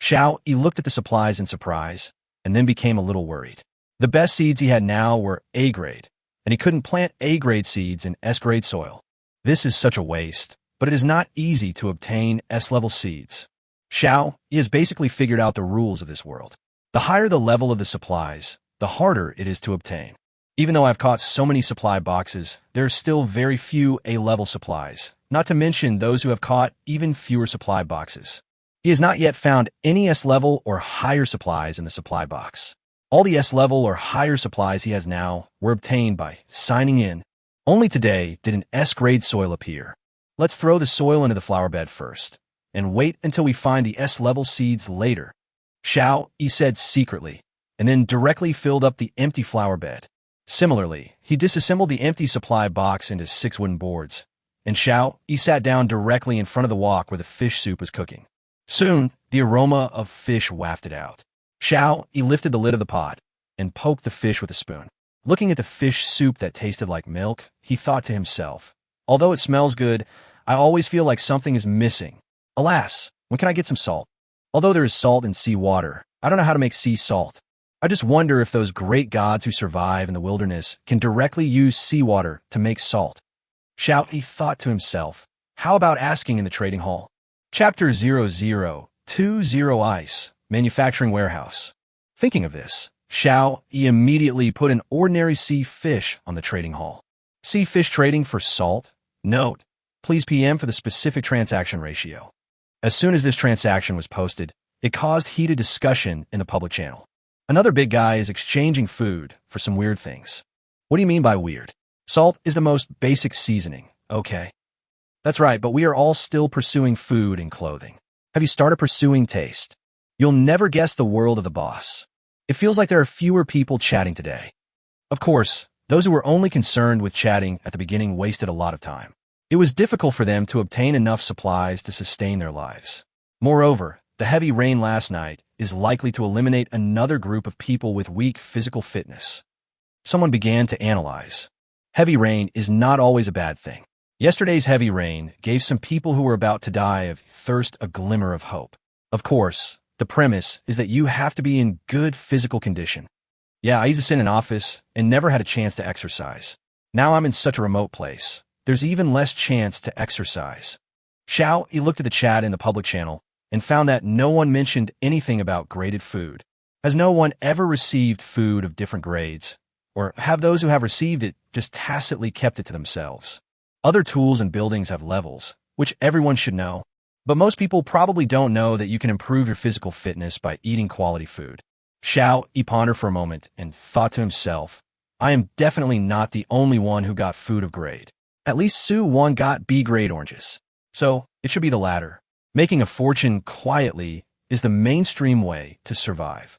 Xiao Yi looked at the supplies in surprise, and then became a little worried. The best seeds he had now were A grade, and he couldn't plant A grade seeds in S grade soil. This is such a waste, but it is not easy to obtain S-level seeds. Xiao Yi has basically figured out the rules of this world. The higher the level of the supplies, the harder it is to obtain. Even though I've caught so many supply boxes, there are still very few A-level supplies, not to mention those who have caught even fewer supply boxes. He has not yet found any S-level or higher supplies in the supply box. All the S-level or higher supplies he has now were obtained by signing in. Only today did an S-grade soil appear. Let's throw the soil into the flower bed first, and wait until we find the S-level seeds later. Xiao Yi said secretly, and then directly filled up the empty flower bed. Similarly, he disassembled the empty supply box into 6 wooden boards, and Xiao Yi sat down directly in front of the wok where the fish soup was cooking. Soon, the aroma of fish wafted out. Xiao Yi lifted the lid of the pot and poked the fish with a spoon. Looking at the fish soup that tasted like milk, he thought to himself, although it smells good, I always feel like something is missing. Alas, when can I get some salt? Although there is salt in sea water, I don't know how to make sea salt. I just wonder if those great gods who survive in the wilderness can directly use seawater to make salt. Xiao Yi thought to himself, how about asking in the trading hall? Chapter 0020 Ice, Manufacturing Warehouse. Thinking of this, Xiao Yi immediately put an ordinary sea fish on the trading hall. Sea fish trading for salt? Note, please PM for the specific transaction ratio. As soon as this transaction was posted, it caused heated discussion in the public channel. Another big guy is exchanging food for some weird things. What do you mean by weird? Salt is the most basic seasoning, okay? That's right, but we are all still pursuing food and clothing. Have you started pursuing taste? You'll never guess the world of the boss. It feels like there are fewer people chatting today. Of course, those who were only concerned with chatting at the beginning wasted a lot of time. It was difficult for them to obtain enough supplies to sustain their lives. Moreover, the heavy rain last night is likely to eliminate another group of people with weak physical fitness. Someone began to analyze. Heavy rain is not always a bad thing. Yesterday's heavy rain gave some people who were about to die of thirst a glimmer of hope. Of course, the premise is that you have to be in good physical condition. Yeah, I used to sit in an office and never had a chance to exercise. Now I'm in such a remote place. There's even less chance to exercise. Xiao Yi looked at the chat in the public channel and found that no one mentioned anything about graded food. Has no one ever received food of different grades? Or have those who have received it just tacitly kept it to themselves? Other tools and buildings have levels, which everyone should know. But most people probably don't know that you can improve your physical fitness by eating quality food. Xiao Yi pondered for a moment and thought to himself, I am definitely not the only one who got food of grade. At least Su Wan got B-grade oranges. So, it should be the latter. Making a fortune quietly is the mainstream way to survive.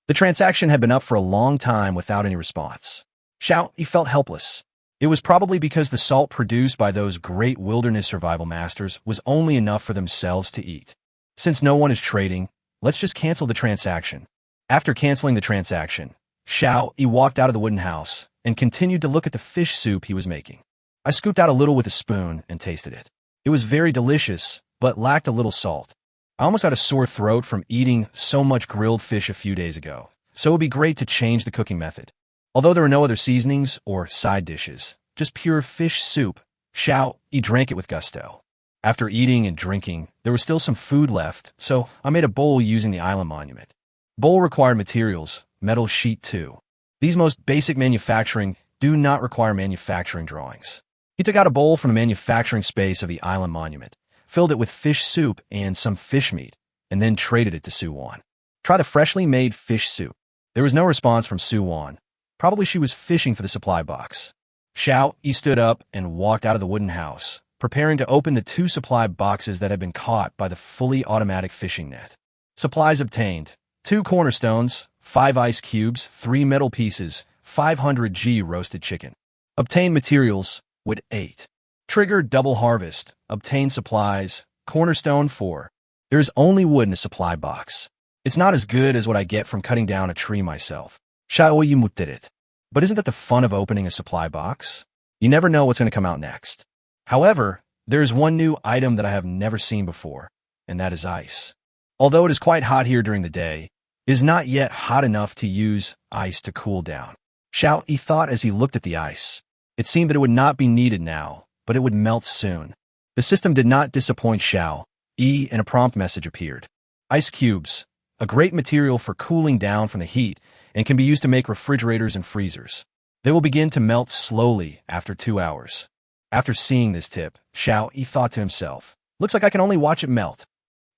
The transaction had been up for a long time without any response. Xiao Yi felt helpless. It was probably because the salt produced by those great wilderness survival masters was only enough for themselves to eat. Since no one is trading, let's just cancel the transaction. After canceling the transaction, Xiao Yi walked out of the wooden house and continued to look at the fish soup he was making. I scooped out a little with a spoon and tasted it. It was very delicious, but lacked a little salt. I almost got a sore throat from eating so much grilled fish a few days ago, so it would be great to change the cooking method. Although there were no other seasonings or side dishes, just pure fish soup, Xiao Yi drank it with gusto. After eating and drinking, there was still some food left, so I made a bowl using the island monument. Bowl required materials, metal sheet 2. These most basic manufacturing do not require manufacturing drawings. He took out a bowl from the manufacturing space of the island monument, filled it with fish soup and some fish meat, and then traded it to Su-Wan. Try the freshly made fish soup. There was no response from Su-Wan. Probably she was fishing for the supply box. Xiao Yi stood up and walked out of the wooden house, preparing to open the 2 supply boxes that had been caught by the fully automatic fishing net. Supplies obtained: 2 cornerstones, 5 ice cubes, 3 metal pieces, 500 g roasted chicken. Obtained materials: wood 8. Trigger double harvest. Obtained supplies: cornerstone 4. There's only wood in a supply box. It's not as good as what I get from cutting down a tree myself. Xiao Yi did it. But isn't that the fun of opening a supply box? You never know what's going to come out next. However, there is one new item that I have never seen before, and that is ice. Although it is quite hot here during the day, it is not yet hot enough to use ice to cool down. Xiao Yi thought as he looked at the ice. It seemed that it would not be needed now, but it would melt soon. The system did not disappoint Xiao Yi, and a prompt message appeared. Ice cubes, a great material for cooling down from the heat, and can be used to make refrigerators and freezers. They will begin to melt slowly after 2 hours. After seeing this tip, Xiao Yi thought to himself, looks like I can only watch it melt.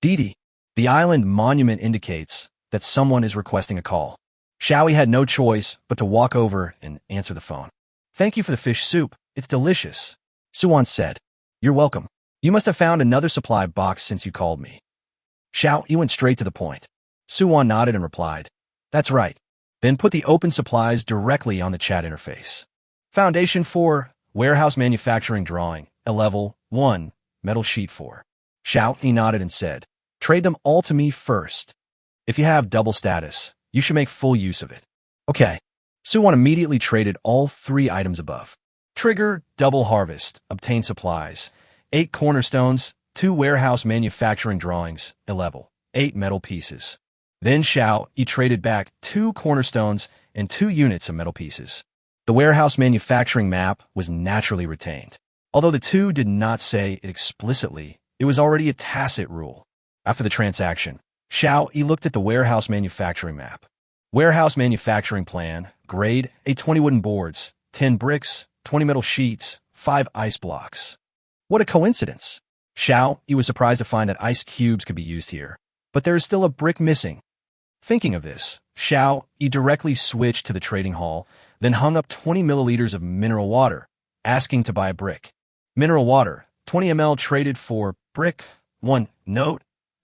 Didi. The island monument indicates that someone is requesting a call. Xiao Yi had no choice but to walk over and answer the phone. Thank you for the fish soup. It's delicious. Su-Wan said. You're welcome. You must have found another supply box since you called me. Xiao Yi went straight to the point. Su-Wan nodded and replied, that's right. Then put the open supplies directly on the chat interface. Foundation 4, Warehouse Manufacturing Drawing, a Level 1, Metal Sheet 4. Xiao Yi nodded and said, trade them all to me first. If you have double status, you should make full use of it. Okay. Su-Wan immediately traded all 3 items above. Trigger, double harvest, obtain supplies, 8 cornerstones, 2 warehouse manufacturing drawings, a level, 8 metal pieces. Then Xiao Yi traded back 2 cornerstones and 2 units of metal pieces. The warehouse manufacturing map was naturally retained. Although the 2 did not say it explicitly, it was already a tacit rule. After the transaction, Xiao Yi looked at the warehouse manufacturing map. Warehouse manufacturing plan, grade, 20 wooden boards, 10 bricks, 20 metal sheets, 5 ice blocks. What a coincidence. Xiao Yi was surprised to find that ice cubes could be used here, but there is still a brick missing. Thinking of this, Xiao Yi directly switched to the trading hall, then hung up 20 milliliters of mineral water, asking to buy a brick. Mineral water, 20 ml traded for brick. 1 note,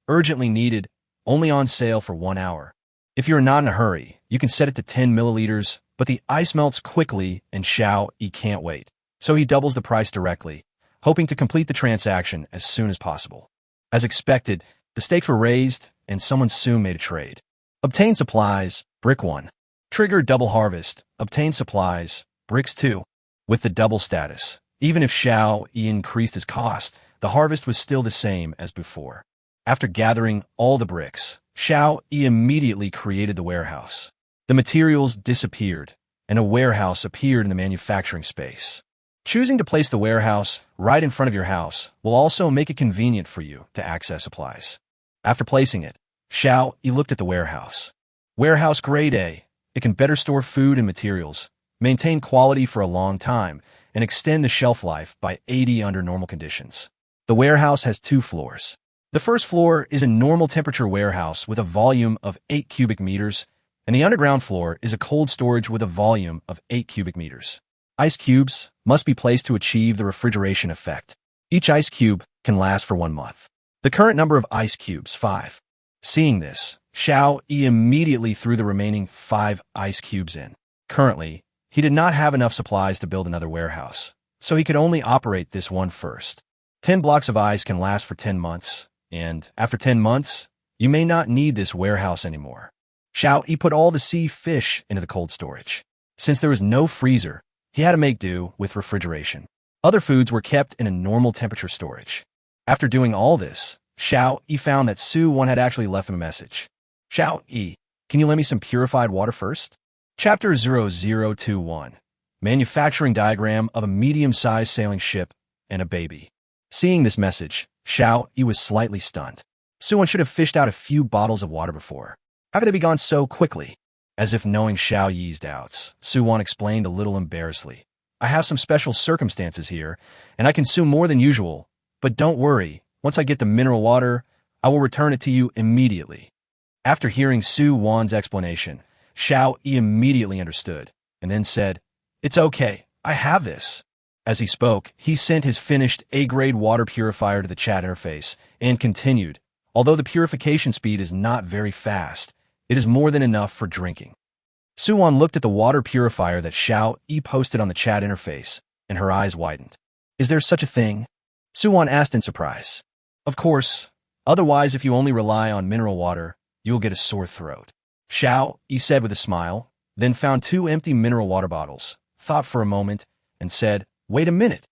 urgently needed, only on sale for 1 hour. If you're not in a hurry, you can set it to 10 milliliters, but the ice melts quickly and Xiao Yi can't wait. So he doubles the price directly, hoping to complete the transaction as soon as possible. As expected, the stakes were raised and someone soon made a trade. Obtain supplies, brick 1. Trigger double harvest, obtain supplies, bricks 2. With the double status, even if Xiao Yi increased his cost, the harvest was still the same as before. After gathering all the bricks, Xiao Yi immediately created the warehouse. The materials disappeared, and a warehouse appeared in the manufacturing space. Choosing to place the warehouse right in front of your house will also make it convenient for you to access supplies. After placing it, Xiao Yi looked at the warehouse. Warehouse grade A. It can better store food and materials, maintain quality for a long time, and extend the shelf life by 80 under normal conditions. The warehouse has 2 floors. The first floor is a normal temperature warehouse with a volume of 8 cubic meters, and the underground floor is a cold storage with a volume of 8 cubic meters. Ice cubes must be placed to achieve the refrigeration effect. Each ice cube can last for 1 month. The current number of ice cubes, 5. Seeing this, Xiao Yi immediately threw the remaining 5 ice cubes in. Currently, he did not have enough supplies to build another warehouse, so he could only operate this one first. 10 blocks of ice can last for 10 months, and after 10 months, you may not need this warehouse anymore. Xiao Yi put all the sea fish into the cold storage. Since there was no freezer, he had to make do with refrigeration. Other foods were kept in a normal temperature storage. After doing all this, Xiao Yi found that Su Wan had actually left him a message. Xiao Yi, can you lend me some purified water first? Chapter 0021. Manufacturing diagram of a medium-sized sailing ship and a baby. Seeing this message, Xiao Yi was slightly stunned. Su Wan should have fished out a few bottles of water before. How could they be gone so quickly? As if knowing Xiao Yi's doubts, Su Wan explained a little embarrassedly. I have some special circumstances here, and I consume more than usual. But don't worry, once I get the mineral water, I will return it to you immediately. After hearing Su Wan's explanation, Xiao Yi immediately understood, and then said, It's okay, I have this. As he spoke, he sent his finished A-grade water purifier to the chat interface, and continued, Although the purification speed is not very fast, it is more than enough for drinking. Su Wan looked at the water purifier that Xiao Yi posted on the chat interface, and her eyes widened. Is there such a thing? Su Wan asked in surprise. Of course. Otherwise, if you only rely on mineral water, you will get a sore throat. Xiao Yi said with a smile, then found 2 empty mineral water bottles, thought for a moment, and said, Wait a minute.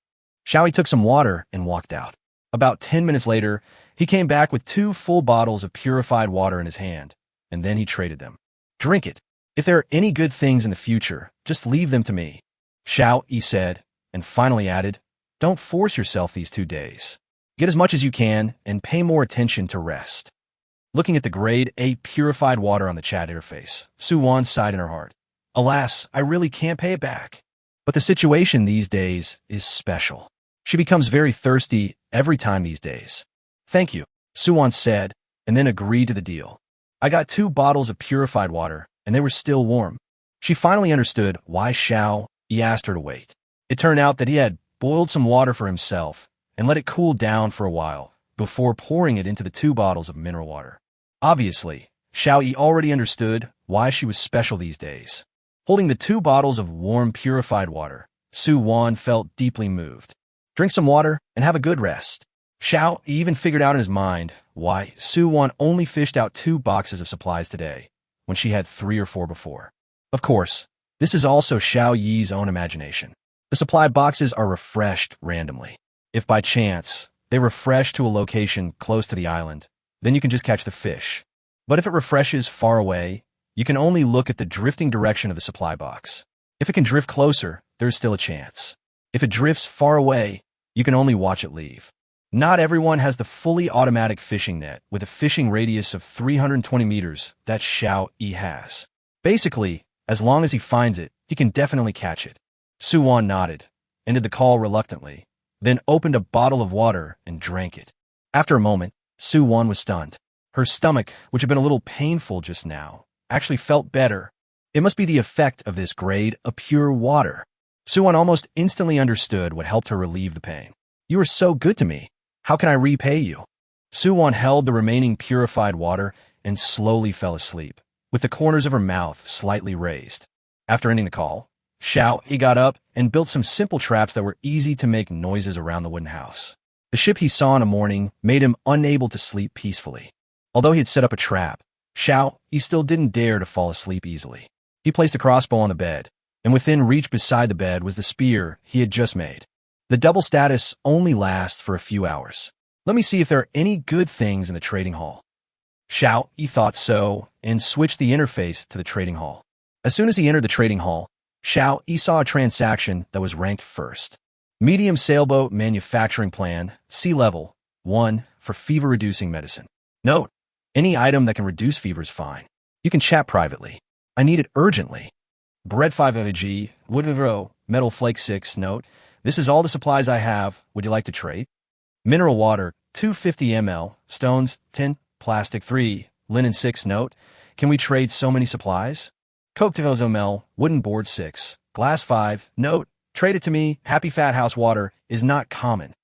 Xiao Yi took some water and walked out. About 10 minutes later, he came back with 2 full bottles of purified water in his hand, and then he traded them. Drink it. If there are any good things in the future, just leave them to me, Xiao Yi said, and finally added, Don't force yourself these 2 days. Get as much as you can and pay more attention to rest. Looking at the grade A purified water on the chat interface, Su Wan sighed in her heart. Alas, I really can't pay it back. But the situation these days is special. She becomes very thirsty every time these days. Thank you, Su Wan said, and then agreed to the deal. I got 2 bottles of purified water, and they were still warm. She finally understood why Xiao Yi asked her to wait. It turned out that he had boiled some water for himself and let it cool down for a while before pouring it into the 2 bottles of mineral water. Obviously, Xiao Yi already understood why she was special these days. Holding the 2 bottles of warm, purified water, Su Wan felt deeply moved. Drink some water and have a good rest. Xiao Yi even figured out in his mind why Su Wan only fished out 2 boxes of supplies today, when she had 3 or 4 before. Of course, this is also Xiao Yi's own imagination. The supply boxes are refreshed randomly. If by chance they refresh to a location close to the island, then you can just catch the fish. But if it refreshes far away, you can only look at the drifting direction of the supply box. If it can drift closer, there is still a chance. If it drifts far away, you can only watch it leave. Not everyone has the fully automatic fishing net with a fishing radius of 320 meters that Xiao Yi has. Basically, as long as he finds it, he can definitely catch it. Su Wan nodded, ended the call reluctantly, then opened a bottle of water and drank it. After a moment, Su Wan was stunned. Her stomach, which had been a little painful just now, actually felt better. It must be the effect of this grade of pure water. Su Wan almost instantly understood what helped her relieve the pain. You were so good to me. How can I repay you? Su Wan held the remaining purified water and slowly fell asleep, with the corners of her mouth slightly raised. After ending the call, Xiao Yi got up and built some simple traps that were easy to make noises around the wooden house. The ship he saw in the morning made him unable to sleep peacefully. Although he had set up a trap, Xiao Yi still didn't dare to fall asleep easily. He placed a crossbow on the bed, and within reach beside the bed was the spear he had just made. The double status only lasts for a few hours. Let me see if there are any good things in the trading hall. Xiao Yi thought so and switched the interface to the trading hall. As soon as he entered the trading hall, Xiao Yi saw a transaction that was ranked first. Medium sailboat manufacturing plan, sea level, 1 for fever-reducing medicine. Note, any item that can reduce fever is fine. You can chat privately. I need it urgently. Bread 5 AG, wood row, metal flake 6. Note, this is all the supplies I have. Would you like to trade? Mineral water, 250 ml, stones, 10, plastic 3, linen 6. Note, can we trade so many supplies? Coke ml, wooden board 6, glass 5. Note, trade it to me. Happy Fat House water is not common.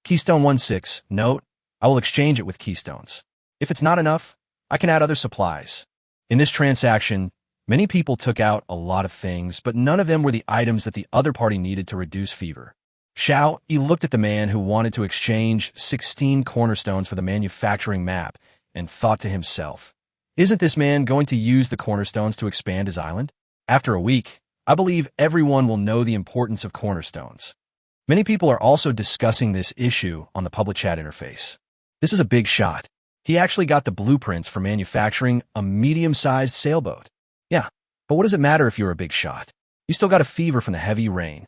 Keystone 16. Note, I will exchange it with keystones. If it's not enough, I can add other supplies. In this transaction, many people took out a lot of things, but none of them were the items that the other party needed to reduce fever. Xiao Yi looked at the man who wanted to exchange 16 cornerstones for the manufacturing map and thought to himself, isn't this man going to use the cornerstones to expand his island? After a week, I believe everyone will know the importance of cornerstones. Many people are also discussing this issue on the public chat interface. This is a big shot. He actually got the blueprints for manufacturing a medium-sized sailboat. Yeah, but what does it matter if you're a big shot? You still got a fever from the heavy rain.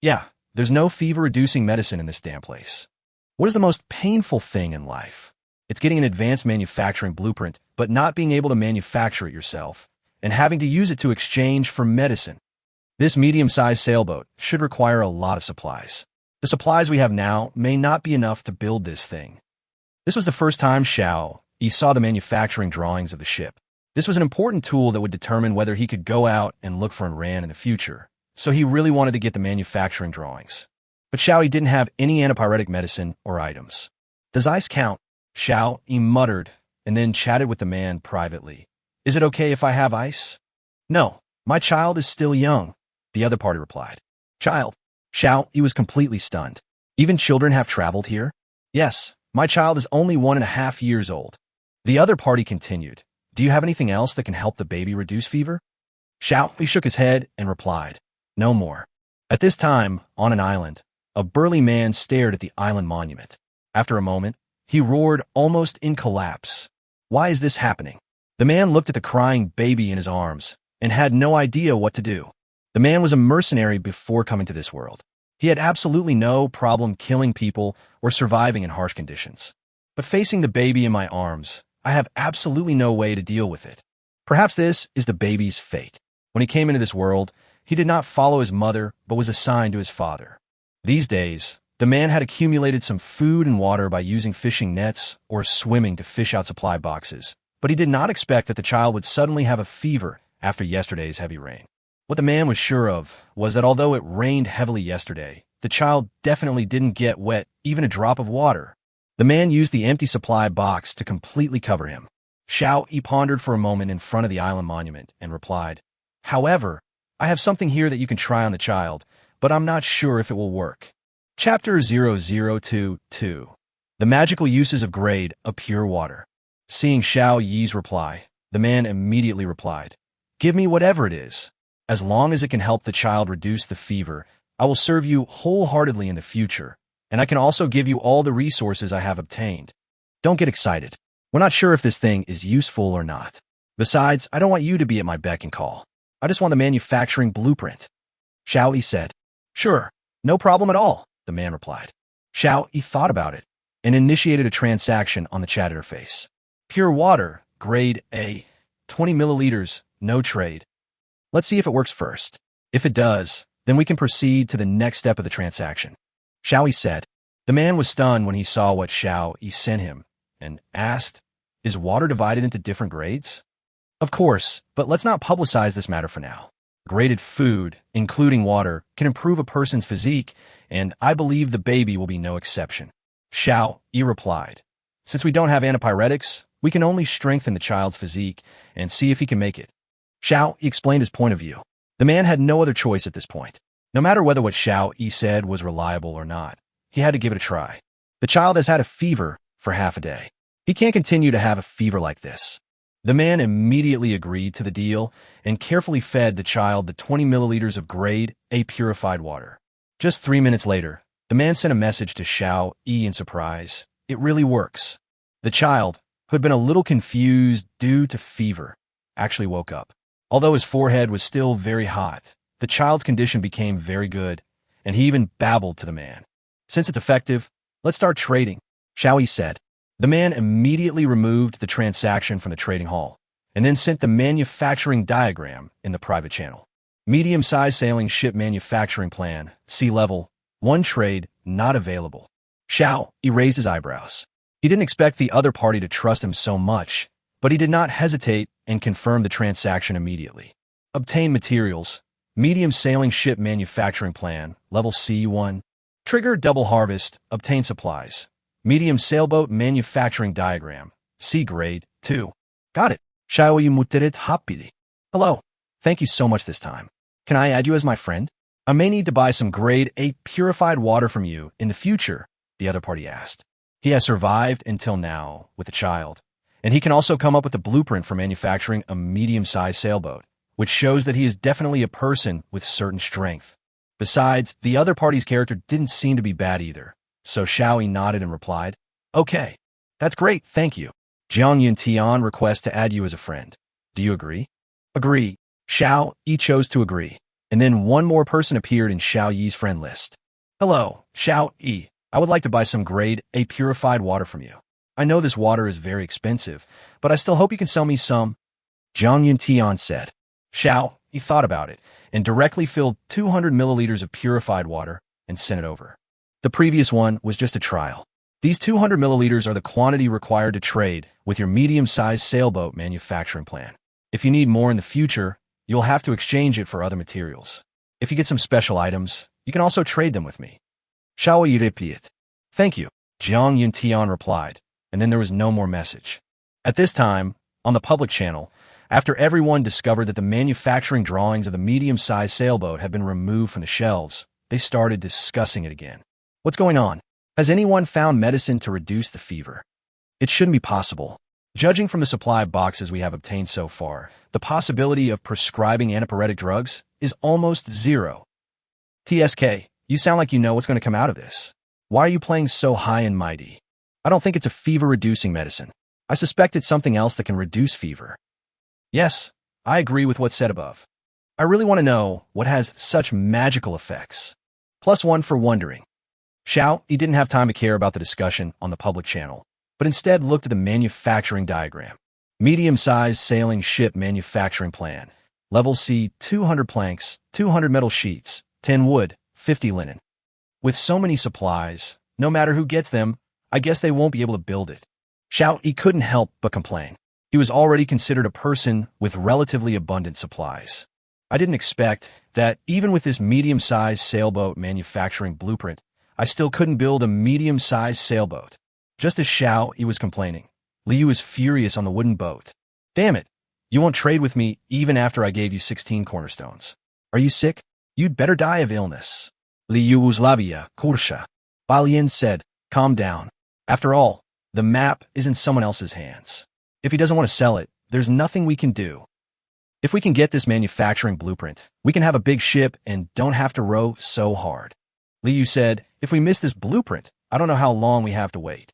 Yeah, there's no fever-reducing medicine in this damn place. What is the most painful thing in life? It's getting an advanced manufacturing blueprint, but not being able to manufacture it yourself, and having to use it to exchange for medicine. This medium-sized sailboat should require a lot of supplies. The supplies we have now may not be enough to build this thing. This was the first time Xiao Yi saw the manufacturing drawings of the ship. This was an important tool that would determine whether he could go out and look for Ran in the future, so he really wanted to get the manufacturing drawings. But Xiao Yi didn't have any antipyretic medicine or items. Does ice count? Xiao Yi muttered, and then chatted with the man privately. Is it okay if I have ice? No, my child is still young, the other party replied. Child? Xiao Yi was completely stunned. Even children have traveled here? Yes, my child is only 1.5 years old. The other party continued. Do you have anything else that can help the baby reduce fever? Xiao Yi shook his head and replied, no more. At this time, on an island, a burly man stared at the island monument. After a moment, he roared almost in collapse. Why is this happening? The man looked at the crying baby in his arms and had no idea what to do. The man was a mercenary before coming to this world. He had absolutely no problem killing people or surviving in harsh conditions. But facing the baby in my arms, I have absolutely no way to deal with it. Perhaps this is the baby's fate. When he came into this world, he did not follow his mother, but was assigned to his father. These days, the man had accumulated some food and water by using fishing nets or swimming to fish out supply boxes, but he did not expect that the child would suddenly have a fever after yesterday's heavy rain. What the man was sure of was that although it rained heavily yesterday, the child definitely didn't get wet even a drop of water. The man used the empty supply box to completely cover him. Xiao Yi pondered for a moment in front of the island monument and replied, however, I have something here that you can try on the child, but I'm not sure if it will work. Chapter 0022. The Magical Uses of Grade of Pure Water. Seeing Xiao Yi's reply, the man immediately replied, give me whatever it is. As long as it can help the child reduce the fever, I will serve you wholeheartedly in the future, and I can also give you all the resources I have obtained. Don't get excited. We're not sure if this thing is useful or not. Besides, I don't want you to be at my beck and call. I just want the manufacturing blueprint. Xiao Yi said, sure, no problem at all, the man replied. Xiao Yi thought about it and initiated a transaction on the chat interface. Pure water, grade A, 20 milliliters, no trade. Let's see if it works first. If it does, then we can proceed to the next step of the transaction. Xiao Yi said. The man was stunned when he saw what Xiao Yi sent him and asked, is water divided into different grades? Of course, but let's not publicize this matter for now. Graded food, including water, can improve a person's physique, and I believe the baby will be no exception. Xiao Yi replied, since we don't have antipyretics, we can only strengthen the child's physique and see if he can make it. Xiao Yi explained his point of view. The man had no other choice at this point. No matter whether what Xiao Yi said was reliable or not, he had to give it a try. The child has had a fever for half a day. He can't continue to have a fever like this. The man immediately agreed to the deal and carefully fed the child the 20 milliliters of grade A purified water. Just 3 minutes later, the man sent a message to Xiao Yi in surprise. It really works. The child, who had been a little confused due to fever, actually woke up. Although his forehead was still very hot, the child's condition became very good, and he even babbled to the man. Since it's effective, let's start trading, Xiao Yi said. The man immediately removed the transaction from the trading hall, and then sent the manufacturing diagram in the private channel. Medium-sized sailing ship manufacturing plan, sea level, 1 trade, not available. Xiao Yi raised his eyebrows. He didn't expect the other party to trust him so much, but he did not hesitate and confirmed the transaction immediately. Obtain materials, medium sailing ship manufacturing plan, level C1. Trigger double harvest, obtain supplies. Medium sailboat manufacturing diagram, C grade, 2. Got it. Xiao Yi muttered happily. Hello. Thank you so much this time. Can I add you as my friend? I may need to buy some grade A purified water from you in the future, the other party asked. He has survived until now with a child, and he can also come up with a blueprint for manufacturing a medium-sized sailboat. which shows that he is definitely a person with certain strength. Besides, the other party's character didn't seem to be bad either, so Xiao Yi nodded and replied, "Okay, that's great, thank you. Jiang Yuntian requests to add you as a friend. Do you agree?" "Agree." Xiao Yi chose to agree, and then one more person appeared in Xiao Yi's friend list. "Hello, Xiao Yi. I would like to buy some grade A purified water from you. I know this water is very expensive, but I still hope you can sell me some." Jiang Yuntian said. Xiao Yi thought about it and directly filled 200 milliliters of purified water and sent it over. The previous one was just a trial. These 200 milliliters are the quantity required to trade with your medium-sized sailboat manufacturing plan. If you need more in the future, you'll have to exchange it for other materials. If you get some special items, you can also trade them with me. Xiao Yi repeated. "Thank you," Jiang Yuntian replied, and then there was no more message. At this time, on the public channel, after everyone discovered that the manufacturing drawings of the medium-sized sailboat had been removed from the shelves, they started discussing it again. "What's going on? Has anyone found medicine to reduce the fever?" "It shouldn't be possible. Judging from the supply of boxes we have obtained so far, the possibility of prescribing antipyretic drugs is almost zero." "TSK, you sound like you know what's going to come out of this. Why are you playing so high and mighty?" "I don't think it's a fever-reducing medicine. I suspect it's something else that can reduce fever." "Yes, I agree with what's said above. I really want to know what has such magical effects." +1 for wondering. Xiao Yi didn't have time to care about the discussion on the public channel, but instead looked at the manufacturing diagram. Medium-sized sailing ship manufacturing plan. Level C, 200 planks, 200 metal sheets, 10 wood, 50 linen. With so many supplies, no matter who gets them, I guess they won't be able to build it. Xiao Yi couldn't help but complain. He was already considered a person with relatively abundant supplies. "I didn't expect that even with this medium-sized sailboat manufacturing blueprint, I still couldn't build a medium-sized sailboat." Just as Xiao Yi was complaining, Liu was furious on the wooden boat. "Damn it! You won't trade with me even after I gave you 16 cornerstones. Are you sick? You'd better die of illness." Liu was Lavia, Kursha. Balian said, "Calm down. After all, the map is in someone else's hands. If he doesn't want to sell it, there's nothing we can do. If we can get this manufacturing blueprint, we can have a big ship and don't have to row so hard." Liu said, "If we miss this blueprint, I don't know how long we have to wait.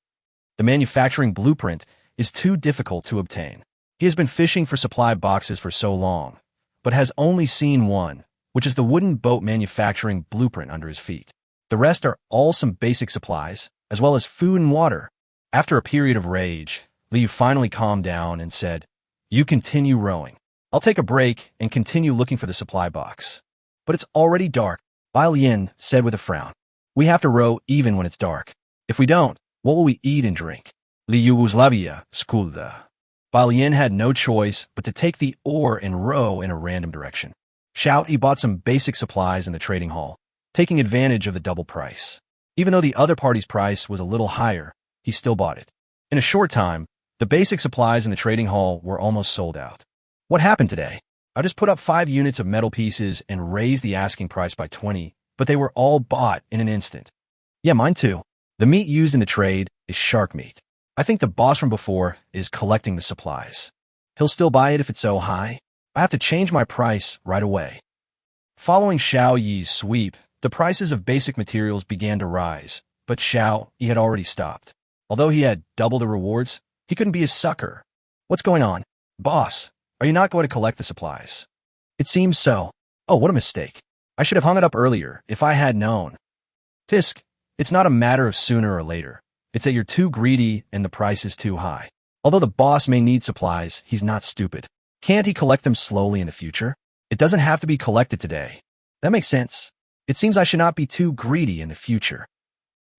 The manufacturing blueprint is too difficult to obtain. He has been fishing for supply boxes for so long, but has only seen one, which is the wooden boat manufacturing blueprint under his feet. The rest are all some basic supplies, as well as food and water." After a period of rage, Liu finally calmed down and said, "You continue rowing. I'll take a break and continue looking for the supply box." "But it's already dark," Bai Lian said with a frown. "We have to row even when it's dark. If we don't, what will we eat and drink?" Liu was Lavia, Skulda. Bai Lian had no choice but to take the oar and row in a random direction. Xiao Yi bought some basic supplies in the trading hall, taking advantage of the double price. Even though the other party's price was a little higher, he still bought it. In a short time, the basic supplies in the trading hall were almost sold out. "What happened today? I just put up 5 units of metal pieces and raised the asking price by 20, but they were all bought in an instant." "Yeah, mine too. The meat used in the trade is shark meat. I think the boss from before is collecting the supplies. He'll still buy it if it's so high. I have to change my price right away." Following Xiao Yi's sweep, the prices of basic materials began to rise, but Xiao Yi had already stopped. Although he had double the rewards, he couldn't be a sucker. "What's going on? Boss, are you not going to collect the supplies?" "It seems so." "Oh, what a mistake. I should have hung it up earlier if I had known." "Tisk, it's not a matter of sooner or later. It's that you're too greedy and the price is too high. Although the boss may need supplies, he's not stupid. Can't he collect them slowly in the future? It doesn't have to be collected today." "That makes sense. It seems I should not be too greedy in the future."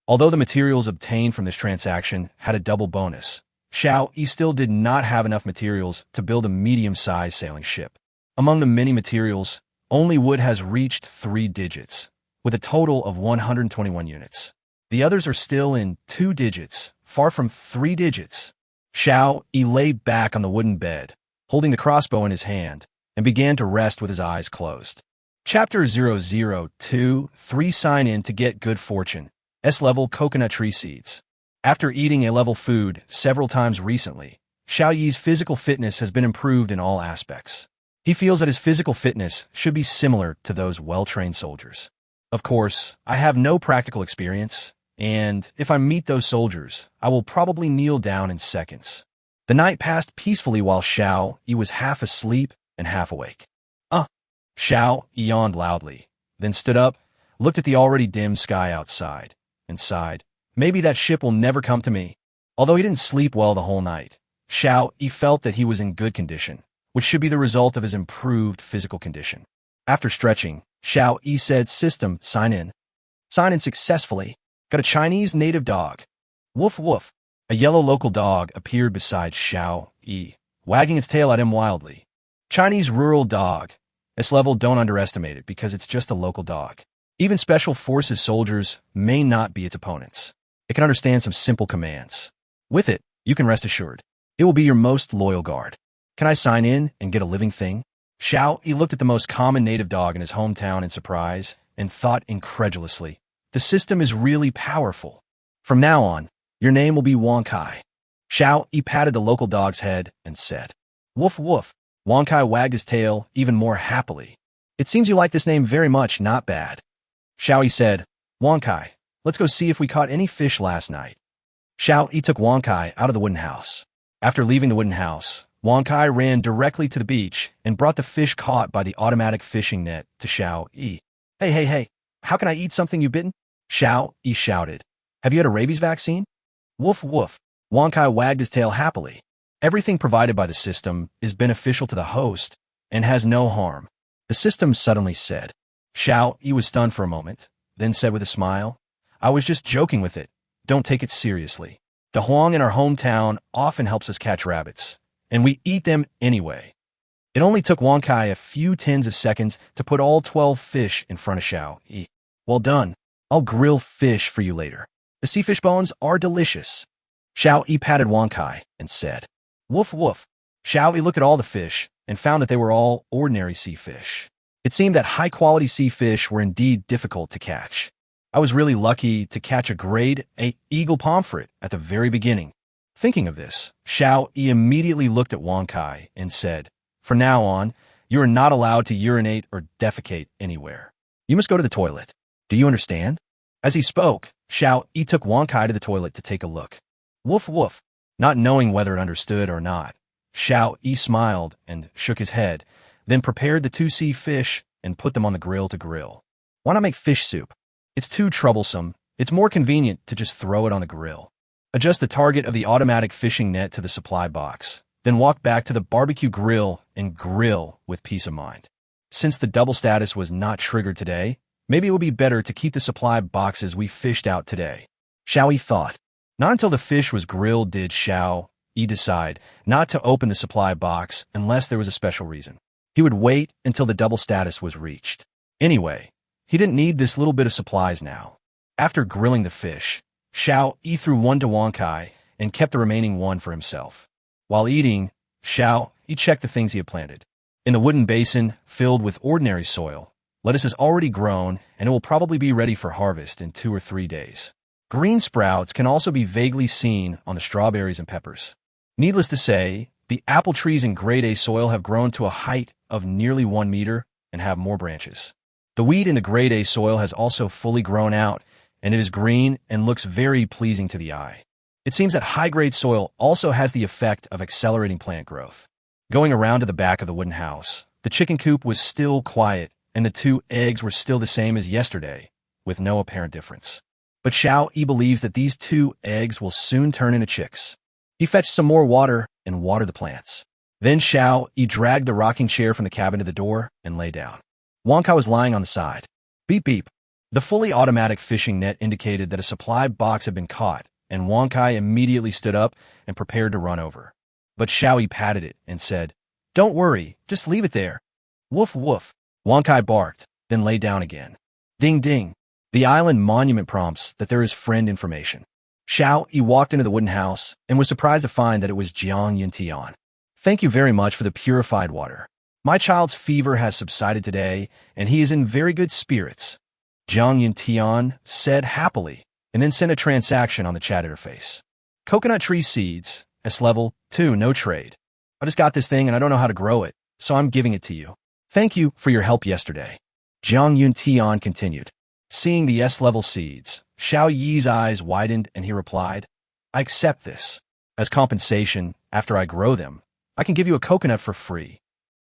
Although the materials obtained from this transaction had a double bonus, Xiao Yi still did not have enough materials to build a medium-sized sailing ship. Among the many materials, only wood has reached 3 digits, with a total of 121 units. The others are still in 2 digits, far from 3 digits. Xiao Yi lay back on the wooden bed, holding the crossbow in his hand, and began to rest with his eyes closed. Chapter 002-3 Sign in to get good fortune. S-level coconut tree seeds. After eating A-level food several times recently, Xiao Yi's physical fitness has been improved in all aspects. He feels that his physical fitness should be similar to those well-trained soldiers. Of course, I have no practical experience, and if I meet those soldiers, I will probably kneel down in seconds. The night passed peacefully while Xiao Yi was half asleep and half awake. Xiao Yi yawned loudly, then stood up, looked at the already dim sky outside, and sighed. Maybe that ship will never come to me. Although he didn't sleep well the whole night, Xiao Yi felt that he was in good condition, which should be the result of his improved physical condition. After stretching, Xiao Yi said, "System, sign in." "Sign in successfully. Got a Chinese native dog." "Woof woof." A yellow local dog appeared beside Xiao Yi, wagging its tail at him wildly. Chinese rural dog. This level, don't underestimate it because it's just a local dog. Even Special Forces soldiers may not be its opponents. It can understand some simple commands. With it, you can rest assured. It will be your most loyal guard. Can I sign in and get a living thing? Xiao Yi looked at the most common native dog in his hometown in surprise and thought incredulously, the system is really powerful. From now on, your name will be Wang Kai. Xiao Yi patted the local dog's head and said, "Woof woof." Wang Kai wagged his tail even more happily. "It seems you like this name very much, not bad." Xiao Yi said, "Wang Kai, let's go see if we caught any fish last night." Xiao Yi took Wang Kai out of the wooden house. After leaving the wooden house, Wang Kai ran directly to the beach and brought the fish caught by the automatic fishing net to Xiao Yi. Hey, how can I eat something you've bitten?" Xiao Yi shouted. "Have you had a rabies vaccine?" "Woof woof." Wang Kai wagged his tail happily. Everything provided by the system is beneficial to the host and has no harm, the system suddenly said. Xiao Yi was stunned for a moment, then said with a smile, "I was just joking with it. Don't take it seriously. The Huang in our hometown often helps us catch rabbits, and we eat them anyway." It only took Wang Kai a few tens of seconds to put all 12 fish in front of Xiao Yi. "Well done. I'll grill fish for you later. The sea fish bones are delicious." Xiao Yi patted Wang Kai and said, "Woof woof." Xiao Yi looked at all the fish and found that they were all ordinary sea fish. It seemed that high-quality sea fish were indeed difficult to catch. I was really lucky to catch a grade A eagle pomfret at the very beginning. Thinking of this, Xiao Yi immediately looked at Wang Kai and said, "From now on, you are not allowed to urinate or defecate anywhere. You must go to the toilet. Do you understand?" As he spoke, Xiao Yi took Wang Kai to the toilet to take a look. Woof woof. Not knowing whether it understood or not, Xiao Yi smiled and shook his head, then prepared the 2 sea fish and put them on the grill to grill. Why not make fish soup? It's too troublesome. It's more convenient to just throw it on the grill. Adjust the target of the automatic fishing net to the supply box, then walk back to the barbecue grill and grill with peace of mind. Since the double status was not triggered today, maybe it would be better to keep the supply boxes we fished out today. Xiao Yi thought. Not until the fish was grilled did Xiao Yi decide not to open the supply box unless there was a special reason. He would wait until the double status was reached. Anyway, he didn't need this little bit of supplies now. After grilling the fish, Xiao Yi threw one to Wang Kai and kept the remaining one for himself. While eating, Xiao Yi checked the things he had planted. In the wooden basin filled with ordinary soil, lettuce is already grown and it will probably be ready for harvest in 2 or 3 days. Green sprouts can also be vaguely seen on the strawberries and peppers. Needless to say, the apple trees in grade A soil have grown to a height of nearly 1 meter and have more branches. The wheat in the grade A soil has also fully grown out, and it is green and looks very pleasing to the eye. It seems that high-grade soil also has the effect of accelerating plant growth. Going around to the back of the wooden house, the chicken coop was still quiet, and the 2 eggs were still the same as yesterday, with no apparent difference. But Xiao Yi believes that these 2 eggs will soon turn into chicks. He fetched some more water and watered the plants. Then Xiao Yi dragged the rocking chair from the cabin to the door and lay down. Wang Kai was lying on the side. Beep beep. The fully automatic fishing net indicated that a supply box had been caught, and Wang Kai immediately stood up and prepared to run over. But Xiao Yi patted it and said, "Don't worry, just leave it there." Woof woof. Wang Kai barked, then lay down again. Ding ding. The island monument prompts that there is friend information. Xiao Yi walked into the wooden house and was surprised to find that it was Jiang Yuntian. "Thank you very much for the purified water. My child's fever has subsided today, and he is in very good spirits," Jiang Yuntian said happily, and then sent a transaction on the chat interface. "Coconut tree seeds, S level 2, no trade. I just got this thing and I don't know how to grow it. so I'm giving it to you. Thank you for your help yesterday. Jiang Yuntian continued. Seeing the S-level seeds, Xiao Yi's eyes widened and he replied, I accept this. As compensation, after I grow them, I can give you a coconut for free.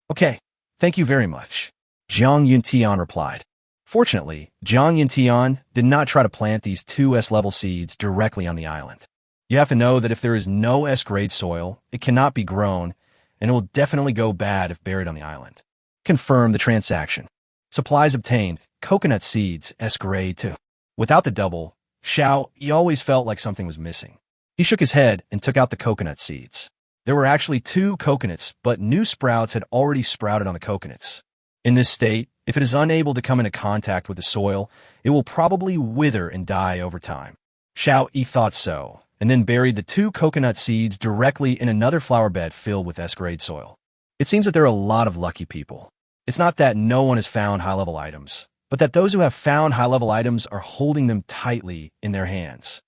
Okay, thank you very much. Jiang Yuntian replied. Fortunately, Jiang Yuntian did not try to plant these two S-level seeds directly on the island. You have to know that if there is no S-grade soil, it cannot be grown, and it will definitely go bad if buried on the island. Confirm the transaction. Supplies obtained, coconut seeds, S-grade too. Without the double, Xiao, he always felt like something was missing. He shook his head and took out the coconut seeds. There were actually 2 coconuts, but new sprouts had already sprouted on the coconuts. In this state, if it is unable to come into contact with the soil, it will probably wither and die over time. Xiao Yi thought so, and then buried the 2 coconut seeds directly in another flower bed filled with S-grade soil. It seems that there are a lot of lucky people. It's not that no one has found high-level items, but that those who have found high-level items are holding them tightly in their hands.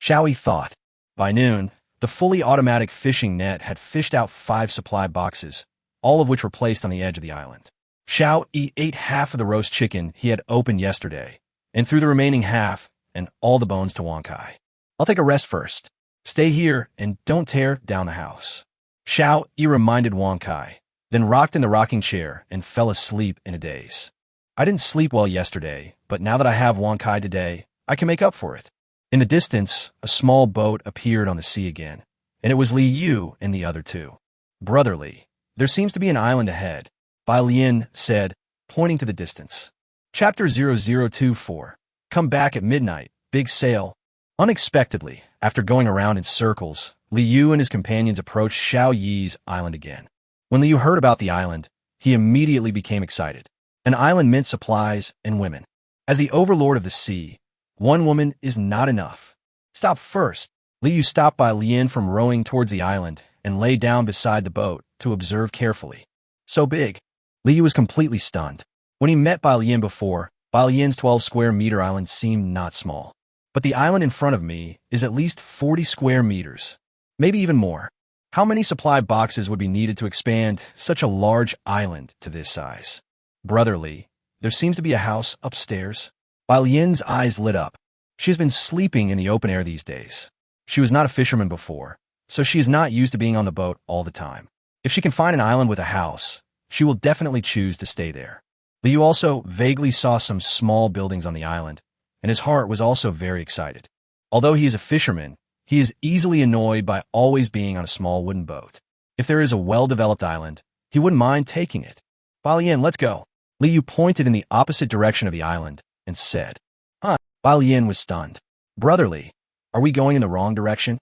Xiao Yi thought. By noon, the fully automatic fishing net had fished out 5 supply boxes, all of which were placed on the edge of the island. Xiao Yi ate half of the roast chicken he had opened yesterday, and threw the remaining half and all the bones to Wankai. I'll take a rest first. Stay here and don't tear down the house. Xiao Yi reminded Wankai, then rocked in the rocking chair and fell asleep in a daze. I didn't sleep well yesterday, but now that I have Wankai today, I can make up for it. In the distance, a small boat appeared on the sea again, and it was Li Yu and the other 2. Brotherly, there seems to be an island ahead, Bai Lian said, pointing to the distance. Chapter 0024. Come back at midnight, big sail. Unexpectedly, after going around in circles, Li Yu and his companions approached Xiao Yi's island again. When Li Yu heard about the island, he immediately became excited. An island meant supplies and women. As the overlord of the sea, one woman is not enough. Stop first. Li Yu stopped Bai Lian from rowing towards the island and lay down beside the boat to observe carefully. So big. Li Yu was completely stunned. When he met Bai Lian before, Bai Lian's 12-square-meter island seemed not small. But the island in front of me is at least 40 square meters, maybe even more. How many supply boxes would be needed to expand such a large island to this size? Brotherly, there seems to be a house upstairs. Bai Lian's eyes lit up. She has been sleeping in the open air these days. She was not a fisherman before, so she is not used to being on the boat all the time. If she can find an island with a house, she will definitely choose to stay there. Li Yu also vaguely saw some small buildings on the island, and his heart was also very excited. Although he is a fisherman, he is easily annoyed by always being on a small wooden boat. If there is a well-developed island, he wouldn't mind taking it. Bai Lian, let's go. Li Yu pointed in the opposite direction of the island and said, Huh? Bai Lian was stunned. Brotherly, are we going in the wrong direction?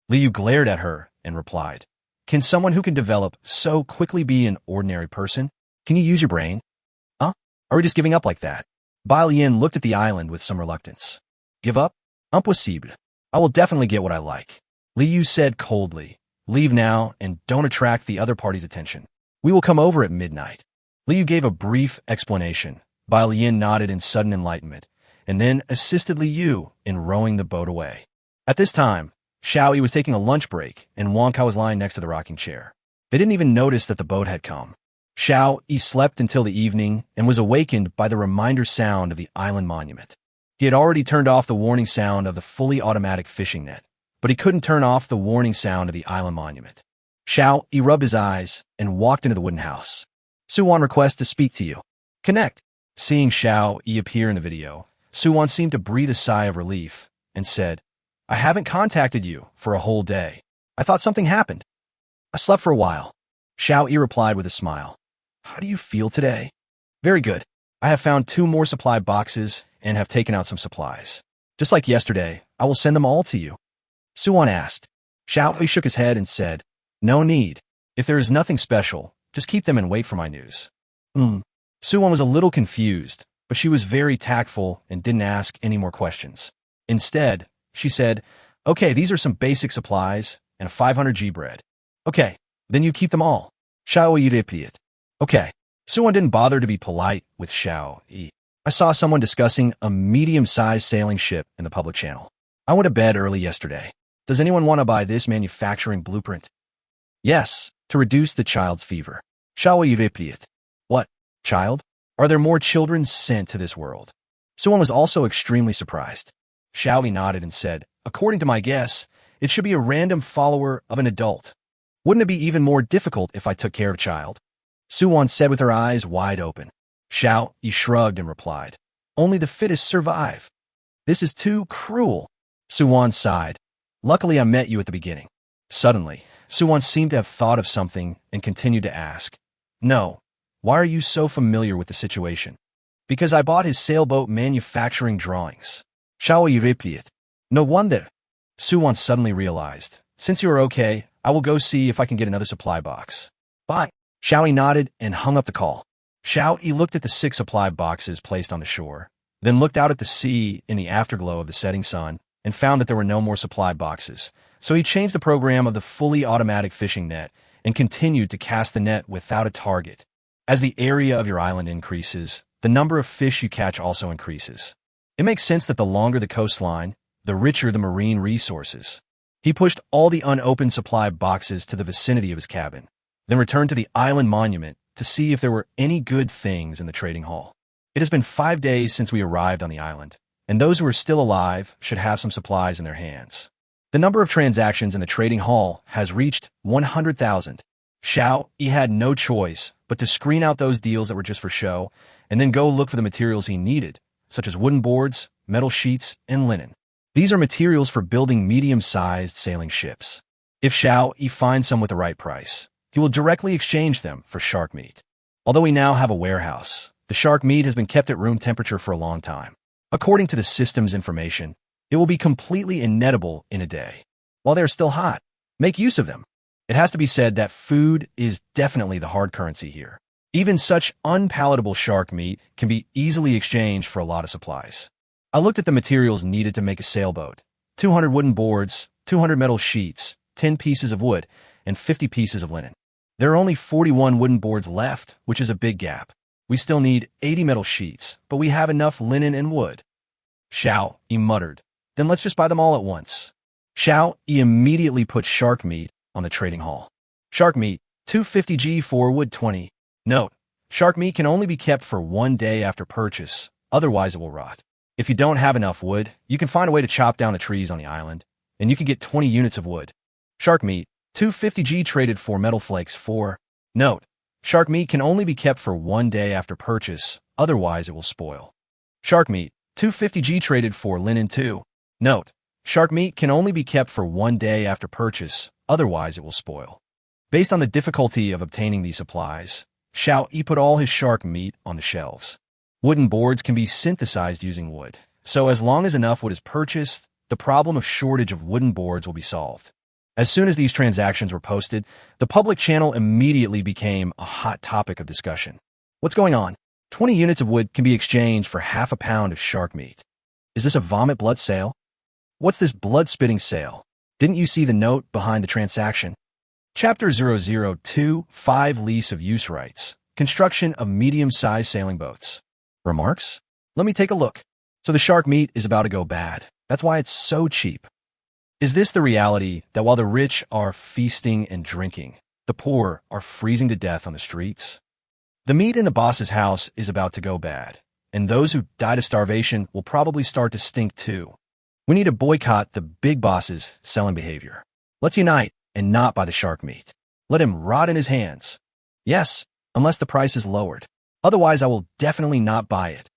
Li Yu glared at her and replied, Can someone who can develop so quickly be an ordinary person? Can you use your brain? Huh? Are we just giving up like that? Bai Lian looked at the island with some reluctance. Give up? Impossible. I will definitely get what I like. Li Yu said coldly, Leave now and don't attract the other party's attention. We will come over at midnight. Li Yu gave a brief explanation. Bai Lian nodded in sudden enlightenment, and then assisted Li Yu in rowing the boat away. At this time, Xiao Yi was taking a lunch break, and Wankai was lying next to the rocking chair. They didn't even notice that the boat had come. Xiao Yi slept until the evening and was awakened by the reminder sound of the island monument. He had already turned off the warning sound of the fully automatic fishing net, but he couldn't turn off the warning sound of the island monument. Xiao Yi rubbed his eyes and walked into the wooden house. Suwan requests to speak to you. Connect. Seeing Xiao Yi appear in the video, Suwan seemed to breathe a sigh of relief and said, I haven't contacted you for a whole day. I thought something happened. I slept for a while. Xiao Yi replied with a smile. How do you feel today? Very good. I have found 2 more supply boxes and have taken out some supplies. Just like yesterday, I will send them all to you. Suwan asked. Xiao Yi shook his head and said, No need. If there is nothing special, just keep them and wait for my news. Suwan was a little confused, but she was very tactful and didn't ask any more questions. Instead, she said, Okay, these are some basic supplies and a 500G bread. Okay, then you keep them all. Xiao Yi repeated. Okay. Suwan didn't bother to be polite with Xiao Yi. I saw someone discussing a medium-sized sailing ship in the public channel. I went to bed early yesterday. Does anyone want to buy this manufacturing blueprint? Yes, to reduce the child's fever. Shall we repeat? What, child? Are there more children sent to this world? Suwon was also extremely surprised. Xiaoli nodded and said, according to my guess, it should be a random follower of an adult. Wouldn't it be even more difficult if I took care of a child? Suwon said with her eyes wide open. Xiao Yi shrugged and replied, only the fittest survive. This is too cruel. Suwon sighed. Luckily I met you at the beginning. Suddenly, Suwon seemed to have thought of something and continued to ask, no, why are you so familiar with the situation? Because I bought his sailboat manufacturing drawings. Shall we repeat? No wonder. Suwon suddenly realized, since you are okay, I will go see if I can get another supply box. Bye. Xiao Yi nodded and hung up the call. Xiao Yi looked at the 6 supply boxes placed on the shore, then looked out at the sea in the afterglow of the setting sun and found that there were no more supply boxes. So he changed the program of the fully automatic fishing net and continued to cast the net without a target. As the area of your island increases, the number of fish you catch also increases. It makes sense that the longer the coastline, the richer the marine resources. He pushed all the unopened supply boxes to the vicinity of his cabin, then returned to the island monument to see if there were any good things in the trading hall. It has been 5 days since we arrived on the island, and those who are still alive should have some supplies in their hands. The number of transactions in the trading hall has reached 100,000. Xiao Yi had no choice but to screen out those deals that were just for show and then go look for the materials he needed, such as wooden boards, metal sheets, and linen. These are materials for building medium-sized sailing ships. If Xiao Yi finds some with the right price, he will directly exchange them for shark meat. Although we now have a warehouse, the shark meat has been kept at room temperature for a long time. According to the system's information, it will be completely ineatable in a day. While they are still hot, make use of them. It has to be said that food is definitely the hard currency here. Even such unpalatable shark meat can be easily exchanged for a lot of supplies. I looked at the materials needed to make a sailboat. 200 wooden boards, 200 metal sheets, 10 pieces of wood, and 50 pieces of linen. There are only 41 wooden boards left, which is a big gap. We still need 80 metal sheets, but we have enough linen and wood. Xiao Yi muttered, then let's just buy them all at once. Xiao Yi immediately put shark meat on the trading hall. Shark meat, 250G for wood 20. Note, shark meat can only be kept for 1 day after purchase, otherwise it will rot. If you don't have enough wood, you can find a way to chop down the trees on the island, and you can get 20 units of wood. Shark meat, 250G traded for metal flakes 4. Note, shark meat can only be kept for 1 day after purchase, otherwise it will spoil. Shark meat, 250G traded for linen 2. Note, shark meat can only be kept for 1 day after purchase, otherwise it will spoil. Based on the difficulty of obtaining these supplies, Xiao Yi put all his shark meat on the shelves. Wooden boards can be synthesized using wood, so as long as enough wood is purchased, the problem of shortage of wooden boards will be solved. As soon as these transactions were posted, the public channel immediately became a hot topic of discussion. What's going on? 20 units of wood can be exchanged for half a pound of shark meat. Is this a vomit blood sale? What's this blood-spitting sale? Didn't you see the note behind the transaction? Chapter 0025 Lease of Use Rights. Construction of medium-sized sailing boats. Remarks? Let me take a look. So the shark meat is about to go bad. That's why it's so cheap. Is this the reality that while the rich are feasting and drinking, the poor are freezing to death on the streets? The meat in the boss's house is about to go bad, and those who died of starvation will probably start to stink too. We need to boycott the big boss's selling behavior. Let's unite and not buy the shark meat. Let him rot in his hands. Yes, unless the price is lowered. Otherwise, I will definitely not buy it.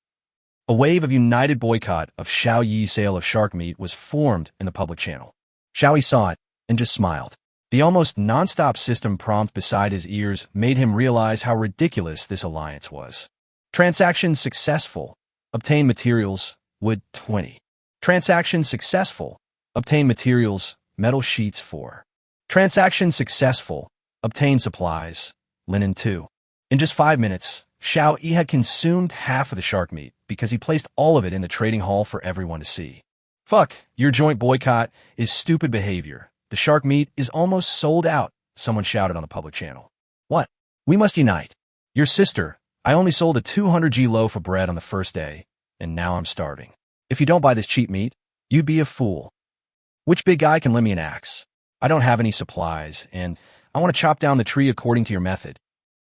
A wave of united boycott of Xiao Yi's sale of shark meat was formed in the public channel. Xiao Yi saw it and just smiled. The almost non-stop system prompt beside his ears made him realize how ridiculous this alliance was. Transaction successful. Obtain materials. Wood 20. Transaction successful. Obtain materials. Metal sheets 4. Transaction successful. Obtain supplies. Linen 2. In just 5 minutes, Xiao Yi had consumed half of the shark meat because he placed all of it in the trading hall for everyone to see. Fuck, your joint boycott is stupid behavior. The shark meat is almost sold out, someone shouted on the public channel. What? We must unite. Your sister, I only sold a 200G loaf of bread on the first day, and now I'm starving. If you don't buy this cheap meat, you'd be a fool. Which big guy can lend me an axe? I don't have any supplies, and I want to chop down the tree according to your method.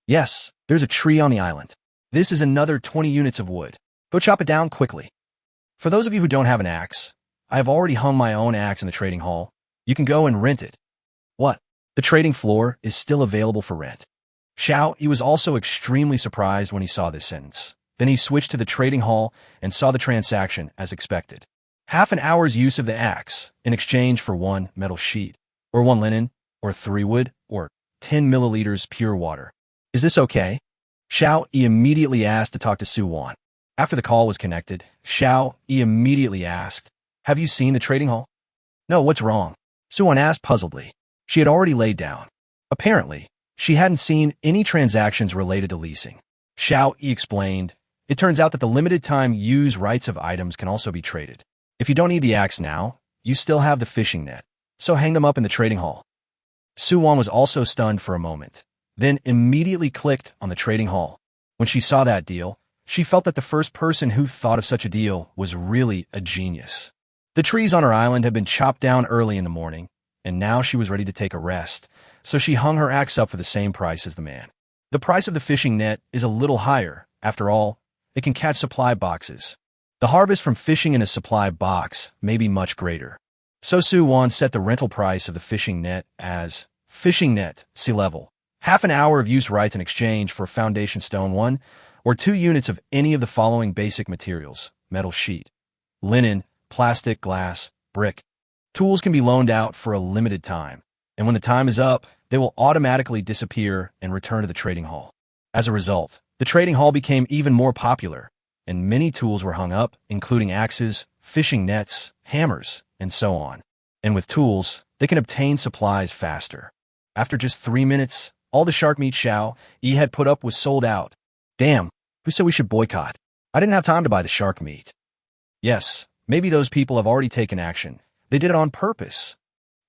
Yes, there's a tree on the island. This is another 20 units of wood. Go chop it down quickly. For those of you who don't have an axe, I have already hung my own axe in the trading hall. You can go and rent it. What? The trading floor is still available for rent. Xiao Yi was also extremely surprised when he saw this sentence. Then he switched to the trading hall and saw the transaction as expected. Half an hour's use of the axe in exchange for 1 metal sheet, or 1 linen, or 3 wood, or 10 milliliters pure water. Is this okay? Xiao Yi immediately asked to talk to Su Wan. After the call was connected, Xiao Yi immediately asked, "Have you seen the trading hall?" "No, what's wrong?" Su Wan asked puzzledly. She had already laid down. Apparently, she hadn't seen any transactions related to leasing. Xiao Yi explained, "It turns out that the limited-time use rights of items can also be traded. If you don't need the axe now, you still have the fishing net, so hang them up in the trading hall." Su Wan was also stunned for a moment, then immediately clicked on the trading hall. When she saw that deal, she felt that the first person who thought of such a deal was really a genius. The trees on her island had been chopped down early in the morning, and now she was ready to take a rest, so she hung her axe up for the same price as the man. The price of the fishing net is a little higher. After all, it can catch supply boxes. The harvest from fishing in a supply box may be much greater. So Su Wan set the rental price of the fishing net as fishing net, sea level. Half an hour of use rights in exchange for foundation stone 1 or 2 units of any of the following basic materials: metal sheet, linen, plastic, glass, brick. Tools can be loaned out for a limited time, and when the time is up, they will automatically disappear and return to the trading hall. As a result, the trading hall became even more popular, and many tools were hung up, including axes, fishing nets, hammers, and so on. And with tools, they can obtain supplies faster. After just 3 minutes, all the shark meat Xiao Yi had put up was sold out. Damn, who said we should boycott? I didn't have time to buy the shark meat. Yes, maybe those people have already taken action. They did it on purpose.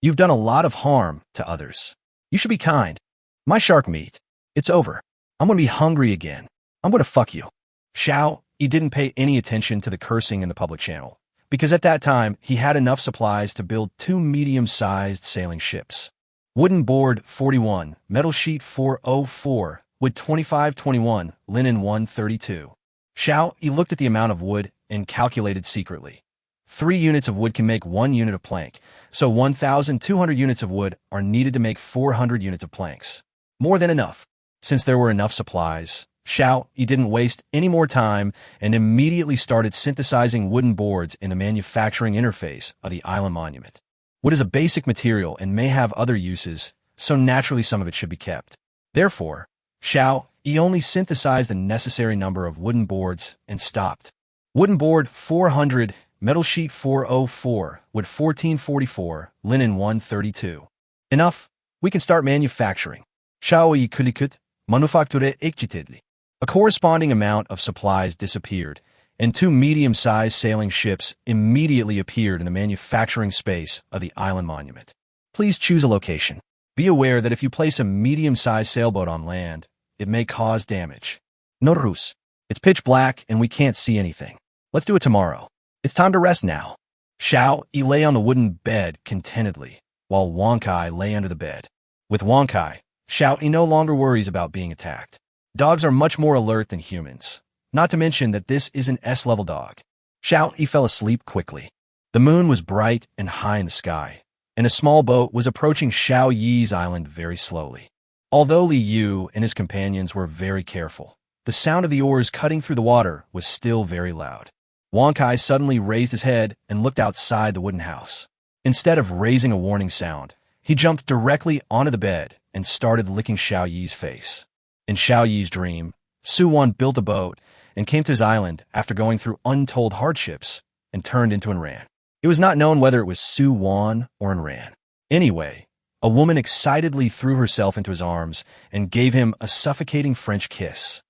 You've done a lot of harm to others. You should be kind. My shark meat. It's over. I'm gonna be hungry again. I'm gonna fuck you. Xiao Yi didn't pay any attention to the cursing in the public channel, because at that time, he had enough supplies to build 2 medium-sized sailing ships. Wooden board 41, metal sheet 404, wood 2521, linen 132. Xiao Yi looked at the amount of wood and calculated secretly. 3 units of wood can make 1 unit of plank, so 1,200 units of wood are needed to make 400 units of planks. More than enough. Since there were enough supplies, Xiao Yi didn't waste any more time and immediately started synthesizing wooden boards in the manufacturing interface of the island monument. Wood is a basic material and may have other uses, so naturally some of it should be kept. Therefore, Xiao Yi only synthesized the necessary number of wooden boards and stopped. Wooden board 400, metal sheet 404, wood 1444, linen 132. Enough. We can start manufacturing. Xiao Yi kulikut, manufakture ekchitedli. A corresponding amount of supplies disappeared, and 2 medium-sized sailing ships immediately appeared in the manufacturing space of the island monument. Please choose a location. Be aware that if you place a medium-sized sailboat on land, it may cause damage. Norus. It's pitch black and we can't see anything. Let's do it tomorrow. It's time to rest now. Xiao Yi lay on the wooden bed contentedly, while Wangkai lay under the bed. With Wangkai, Xiao Yi no longer worries about being attacked. Dogs are much more alert than humans, not to mention that this is an S-level dog. Xiao Yi fell asleep quickly. The moon was bright and high in the sky, and a small boat was approaching Xiao Yi's island very slowly. Although Li Yu and his companions were very careful, the sound of the oars cutting through the water was still very loud. Wangkai suddenly raised his head and looked outside the wooden house. Instead of raising a warning sound, he jumped directly onto the bed and started licking Xiao Yi's face. In Xiao Yi's dream, Su Wan built a boat and came to his island after going through untold hardships and turned into an ran. It was not known whether it was Su Wan or an ran. Anyway, a woman excitedly threw herself into his arms and gave him a suffocating French kiss.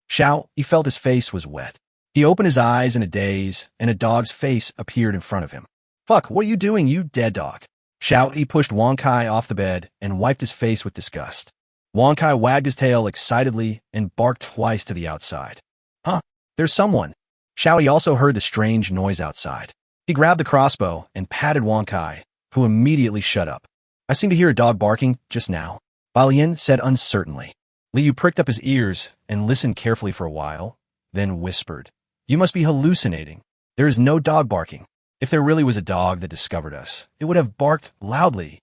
Xiao Yi felt his face was wet. He opened his eyes in a daze, and a dog's face appeared in front of him. Fuck, what are you doing, you dead dog? Xiao Yi pushed Wangkai off the bed and wiped his face with disgust. Wangkai wagged his tail excitedly and barked twice to the outside. Huh, there's someone. Xiao Yi also heard the strange noise outside. He grabbed the crossbow and patted Wangkai, who immediately shut up. I seem to hear a dog barking just now, Balian said uncertainly. Liu pricked up his ears and listened carefully for a while, then whispered, "You must be hallucinating. There is no dog barking. If there really was a dog that discovered us, it would have barked loudly."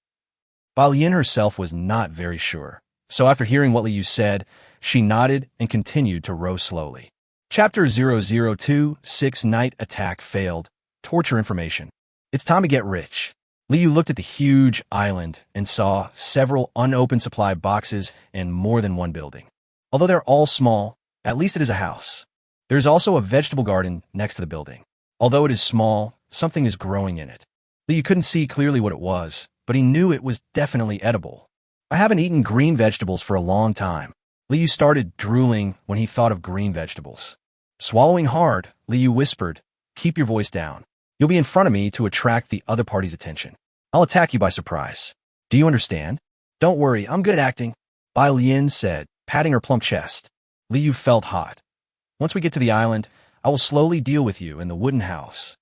Balian herself was not very sure, so after hearing what Liu said, she nodded and continued to row slowly. Chapter 002, 6 Night Attack Failed. Torture Information. It's time to get rich. Liu looked at the huge island and saw several unopened supply boxes and more than one building. Although they're all small, at least it is a house. There's also a vegetable garden next to the building. Although it is small, something is growing in it. Liu couldn't see clearly what it was, but he knew it was definitely edible. I haven't eaten green vegetables for a long time. Liu started drooling when he thought of green vegetables. Swallowing hard, Liu whispered, "Keep your voice down. You'll be in front of me to attract the other party's attention. I'll attack you by surprise. Do you understand?" "Don't worry, I'm good at acting," Bai Lian said, patting her plump chest. Liu felt hot. "Once we get to the island, I will slowly deal with you in the wooden house."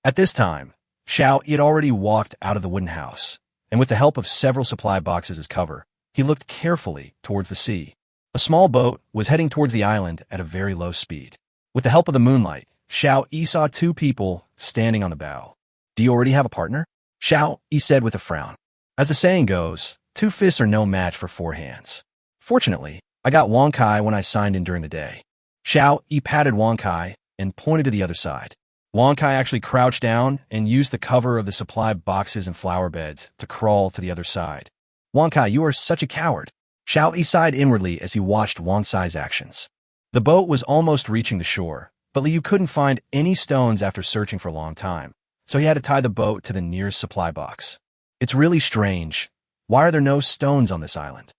At this time, Xiao had already walked out of the wooden house, and with the help of several supply boxes as cover, he looked carefully towards the sea. A small boat was heading towards the island at a very low speed. With the help of the moonlight, Xiao Yi saw two people standing on the bow. "Do you already have a partner?" Xiao Yi said with a frown. "As the saying goes, 2 fists are no match for 4 hands. Fortunately, I got Wang Kai when I signed in during the day." Xiao Yi patted Wang Kai and pointed to the other side. Wang Kai actually crouched down and used the cover of the supply boxes and flower beds to crawl to the other side. "Wang Kai, you are such a coward." Xiao Yi sighed inwardly as he watched Wang Kai's actions. The boat was almost reaching the shore, but Liu couldn't find any stones after searching for a long time, so he had to tie the boat to the nearest supply box. "It's really strange. Why are there no stones on this island?"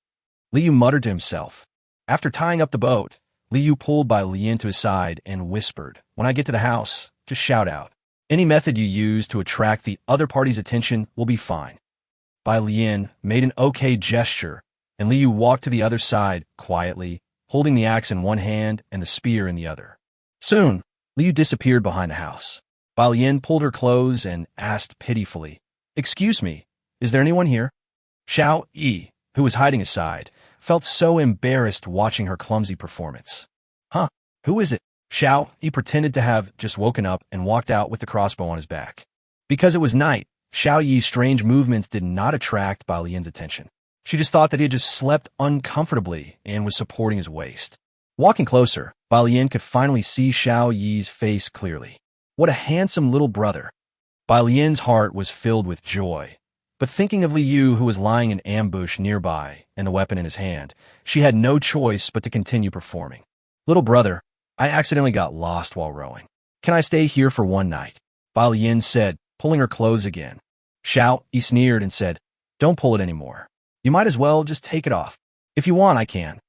Liu muttered to himself. After tying up the boat, Liu pulled Bai Lian to his side and whispered, "When I get to the house, just shout out. Any method you use to attract the other party's attention will be fine." Bai Lian made an okay gesture, and Liu walked to the other side quietly, holding the axe in one hand and the spear in the other. Soon, Liu disappeared behind the house. Bai Lian pulled her clothes and asked pitifully, "Excuse me, is there anyone here?" Xiao Yi, who was hiding aside, felt so embarrassed watching her clumsy performance. "Huh, who is it?" Xiao Yi pretended to have just woken up and walked out with the crossbow on his back. Because it was night, Xiao Yi's strange movements did not attract Bai Lian's attention. She just thought that he had just slept uncomfortably and was supporting his waist. Walking closer, Bai Lian could finally see Xiao Yi's face clearly. What a handsome little brother. Bai Lian's heart was filled with joy. But thinking of Liu, who was lying in ambush nearby and the weapon in his hand, she had no choice but to continue performing. "Little brother, I accidentally got lost while rowing. Can I stay here for one night?" Bai Lian said, pulling her clothes again. Xiao Yi sneered and said, "Don't pull it anymore. You might as well just take it off. If you want, I can."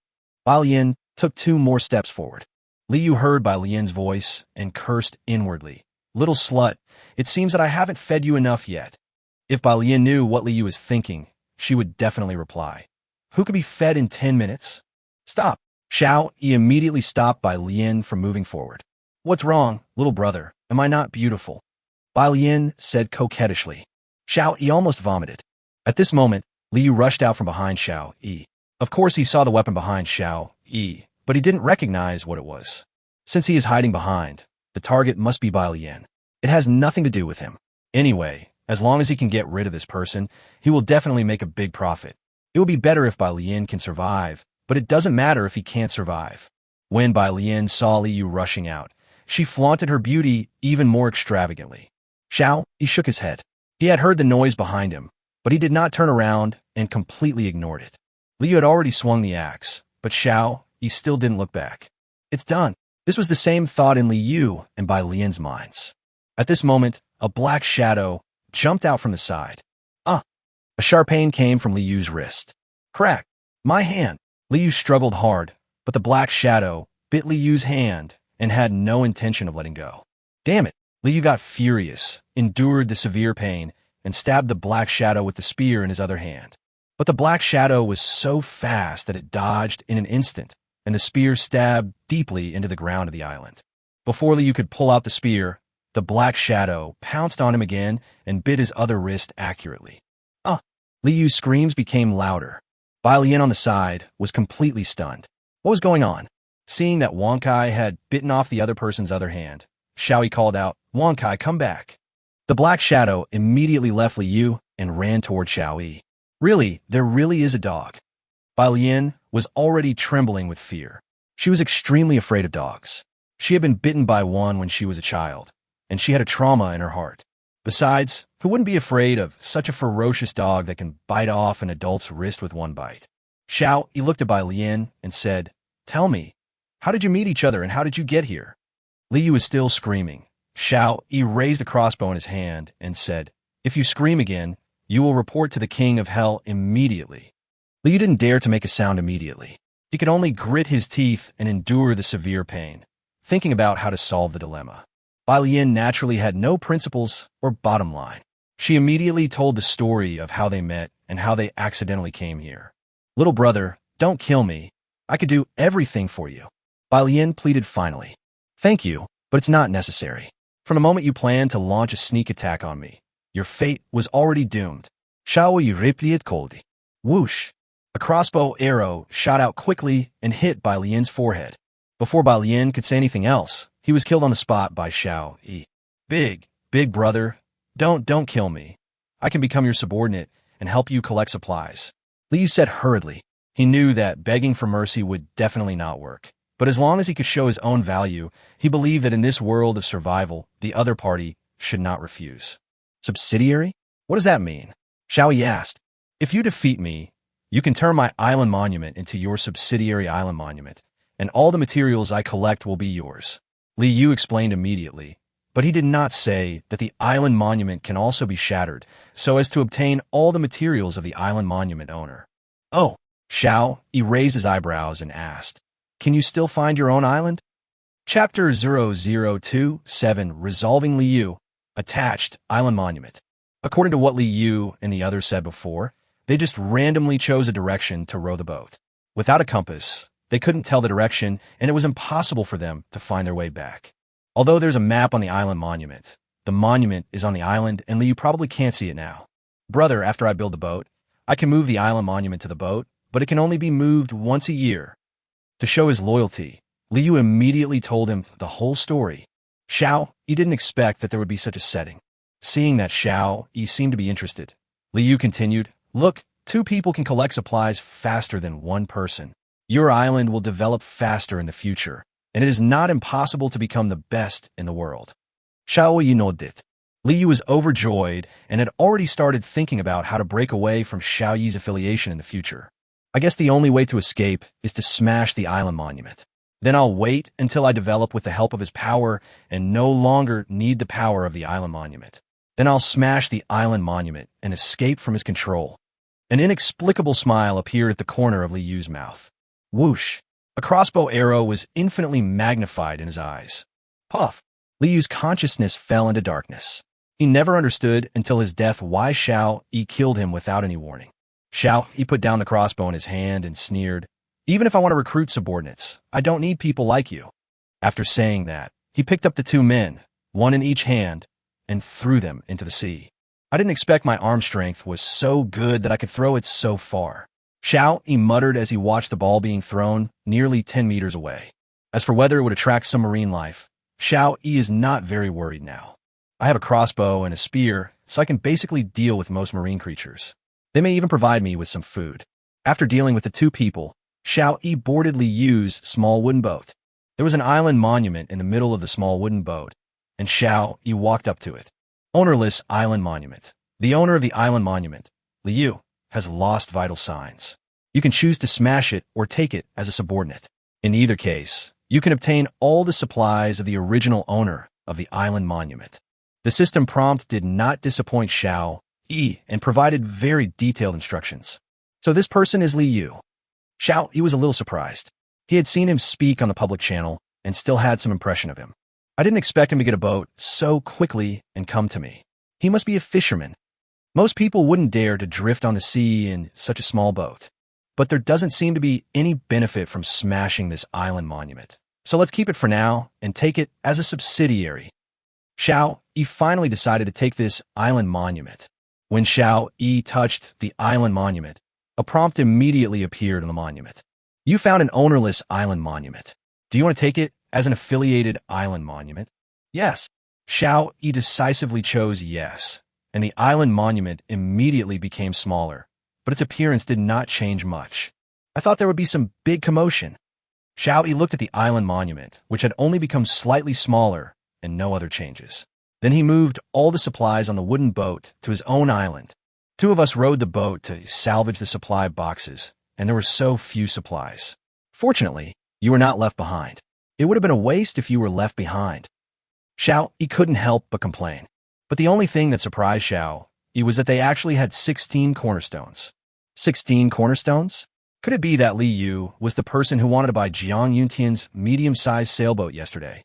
Bai Lian took 2 more steps forward. Liu heard Bai Lian's voice and cursed inwardly. "Little slut, it seems that I haven't fed you enough yet." If Bai Lian knew what Liu was thinking, she would definitely reply, "Who could be fed in 10 minutes? Stop." Xiao Yi immediately stopped Bai Lian from moving forward. "What's wrong, little brother? Am I not beautiful?" Bai Lian said coquettishly. Xiao Yi almost vomited. At this moment, Liu rushed out from behind Xiao Yi. Of course, he saw the weapon behind Xiao Yi, but he didn't recognize what it was. Since he is hiding behind, the target must be Bai Lian. It has nothing to do with him. Anyway, as long as he can get rid of this person, he will definitely make a big profit. It would be better if Bai Lian can survive, but it doesn't matter if he can't survive. When Bai Lian saw Liu rushing out, she flaunted her beauty even more extravagantly. Xiao Yi shook his head. He had heard the noise behind him, but he did not turn around and completely ignored it. Liu had already swung the axe, but Xiao Yi still didn't look back. "It's done." This was the same thought in Liu and Bai Lian's minds. At this moment, a black shadow jumped out from the side. "Ah!" A sharp pain came from Liu's wrist. "Crack! My hand!" Liu struggled hard, but the black shadow bit Liu's hand and had no intention of letting go. Damn it! Liu got furious, endured the severe pain, and stabbed the black shadow with the spear in his other hand. But the black shadow was so fast that it dodged in an instant, and the spear stabbed deeply into the ground of the island. Before Liu could pull out the spear, the black shadow pounced on him again and bit his other wrist accurately. "Ah!" Liu's screams became louder. Bai Lian on the side was completely stunned. What was going on? Seeing that Wang Kai had bitten off the other person's other hand, Xiao Yi called out, "Wang Kai, come back." The black shadow immediately left Li Yu and ran toward Xiao Yi. Really, there really is a dog. Bai Lian was already trembling with fear. She was extremely afraid of dogs. She had been bitten by one when she was a child, and she had a trauma in her heart. Besides, who wouldn't be afraid of such a ferocious dog that can bite off an adult's wrist with one bite? Xiao Yi looked at Bai Lian and said, "Tell me, how did you meet each other and how did you get here?" Li Yu was still screaming. Xiao Yi raised a crossbow in his hand and said, "If you scream again, you will report to the king of hell immediately." Li Yu didn't dare to make a sound immediately. He could only grit his teeth and endure the severe pain, thinking about how to solve the dilemma. Bai Lian naturally had no principles or bottom line. She immediately told the story of how they met and how they accidentally came here. "Little brother, don't kill me. I could do everything for you." Bai Lian pleaded finally. "Thank you, but it's not necessary. From the moment you planned to launch a sneak attack on me, your fate was already doomed." Xiao Yi replied coldly. Whoosh! A crossbow arrow shot out quickly and hit Bai Lian's forehead. Before Bai Lian could say anything else, he was killed on the spot by Xiao Yi. Big brother, don't kill me. I can become your subordinate and help you collect supplies." Li Yu said hurriedly. He knew that begging for mercy would definitely not work. But as long as he could show his own value, he believed that in this world of survival, the other party should not refuse. "Subsidiary? What does that mean?" Xiao Yi asked. "If you defeat me, you can turn my island monument into your subsidiary island monument, and all the materials I collect will be yours." Li Yu explained immediately, but he did not say that the island monument can also be shattered so as to obtain all the materials of the island monument owner. "Oh," Xiao Yi raised his eyebrows and asked, "Can you still find your own island?" Chapter 0027 Resolving Li Yu. Attached Island Monument. According to what Li Yu and the others said before, they just randomly chose a direction to row the boat. Without a compass, they couldn't tell the direction, and it was impossible for them to find their way back. Although there's a map on the island monument, the monument is on the island, and Li Yu probably can't see it now. "Brother, after I build the boat, I can move the island monument to the boat, but it can only be moved once a year." To show his loyalty, Li Yu immediately told him the whole story. Xiao Yi didn't expect that there would be such a setting. Seeing that Xiao Yi seemed to be interested, Li Yu continued, "Look, 2 people can collect supplies faster than 1 person. Your island will develop faster in the future, and it is not impossible to become the best in the world." Xiao Yi nodded. Li Yu was overjoyed and had already started thinking about how to break away from Xiao Yi's affiliation in the future. "I guess the only way to escape is to smash the island monument. Then I'll wait until I develop with the help of his power and no longer need the power of the island monument. Then I'll smash the island monument and escape from his control." An inexplicable smile appeared at the corner of Li Yu's mouth. Whoosh! A crossbow arrow was infinitely magnified in his eyes. Puff! Li Yu's consciousness fell into darkness. He never understood until his death why Xiao Yi killed him without any warning. Xiao Yi put down the crossbow in his hand and sneered, "Even if I want to recruit subordinates, I don't need people like you." After saying that, he picked up the 2 men, one in each hand, and threw them into the sea. "I didn't expect my arm strength was so good that I could throw it so far." Xiao Yi muttered as he watched the ball being thrown nearly 10 meters away. As for whether it would attract some marine life, Xiao Yi is not very worried now. "I have a crossbow and a spear, so I can basically deal with most marine creatures. They may even provide me with some food." After dealing with the 2 people, Xiao Yi boarded Li Yu's small wooden boat. There was an island monument in the middle of the small wooden boat, and Xiao Yi walked up to it. Ownerless Island Monument. The owner of the island monument, Li Yu, has lost vital signs. You can choose to smash it or take it as a subordinate. In either case, you can obtain all the supplies of the original owner of the island monument. The system prompt did not disappoint Xiao Yi and provided very detailed instructions. "So this person is Li Yu." Xiao Yi was a little surprised. He had seen him speak on the public channel and still had some impression of him. "I didn't expect him to get a boat so quickly and come to me. He must be a fisherman. Most people wouldn't dare to drift on the sea in such a small boat. But there doesn't seem to be any benefit from smashing this island monument. So let's keep it for now and take it as a subsidiary." Xiao Yi finally decided to take this island monument. When Xiao Yi touched the island monument, a A prompt immediately appeared on the monument. You found an ownerless island monument. Do you want to take it as an affiliated island monument? Yes. Xiao Yi decisively chose yes, and the island monument immediately became smaller, but its appearance did not change much. I thought there would be some big commotion. Xiao Yi looked at the island monument, which had only become slightly smaller, and no other changes. Then he moved all the supplies on the wooden boat to his own island. Two of us rowed the boat to salvage the supply boxes, and there were so few supplies. Fortunately, you were not left behind. It would have been a waste if you were left behind. Xiao Yi couldn't help but complain. But the only thing that surprised Xiao Yi was that they actually had 16 cornerstones. 16 cornerstones? Could it be that Li Yu was the person who wanted to buy Jiang Yuntian's medium-sized sailboat yesterday?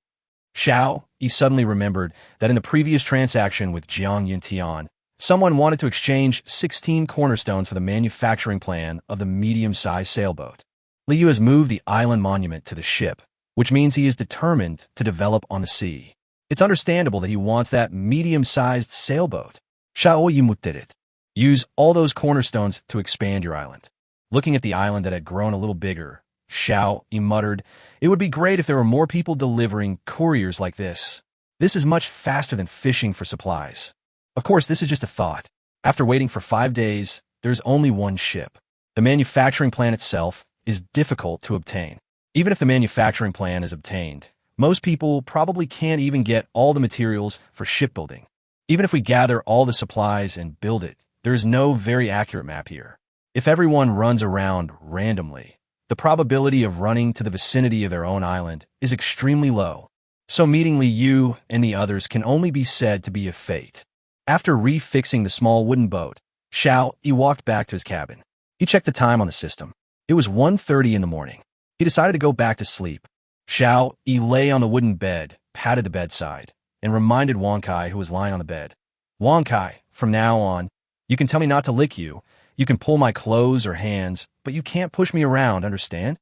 Xiao Yi suddenly remembered that in the previous transaction with Jiang Yuntian, someone wanted to exchange 16 cornerstones for the manufacturing plan of the medium-sized sailboat. Li Yu has moved the island monument to the ship, which means he is determined to develop on the sea. It's understandable that he wants that medium-sized sailboat. Xiao Yi did it. Use all those cornerstones to expand your island. Looking at the island that had grown a little bigger, Xiao Yi muttered, "It would be great if there were more people delivering couriers like this. This is much faster than fishing for supplies." Of course, this is just a thought. After waiting for 5 days, there's only one ship. The manufacturing plan itself is difficult to obtain. Even if the manufacturing plan is obtained, most people probably can't even get all the materials for shipbuilding. Even if we gather all the supplies and build it, there is no very accurate map here. If everyone runs around randomly, the probability of running to the vicinity of their own island is extremely low. So meeting Li Yu and the others can only be said to be a fate. After refixing the small wooden boat, Xiao Yi walked back to his cabin. He checked the time on the system. It was 1:30 in the morning. He decided to go back to sleep. Xiao Yi lay on the wooden bed, patted the bedside, and reminded Wang Kai, who was lying on the bed. "Wang Kai, from now on, you can tell me not to lick you. You can pull my clothes or hands, but you can't push me around, understand?"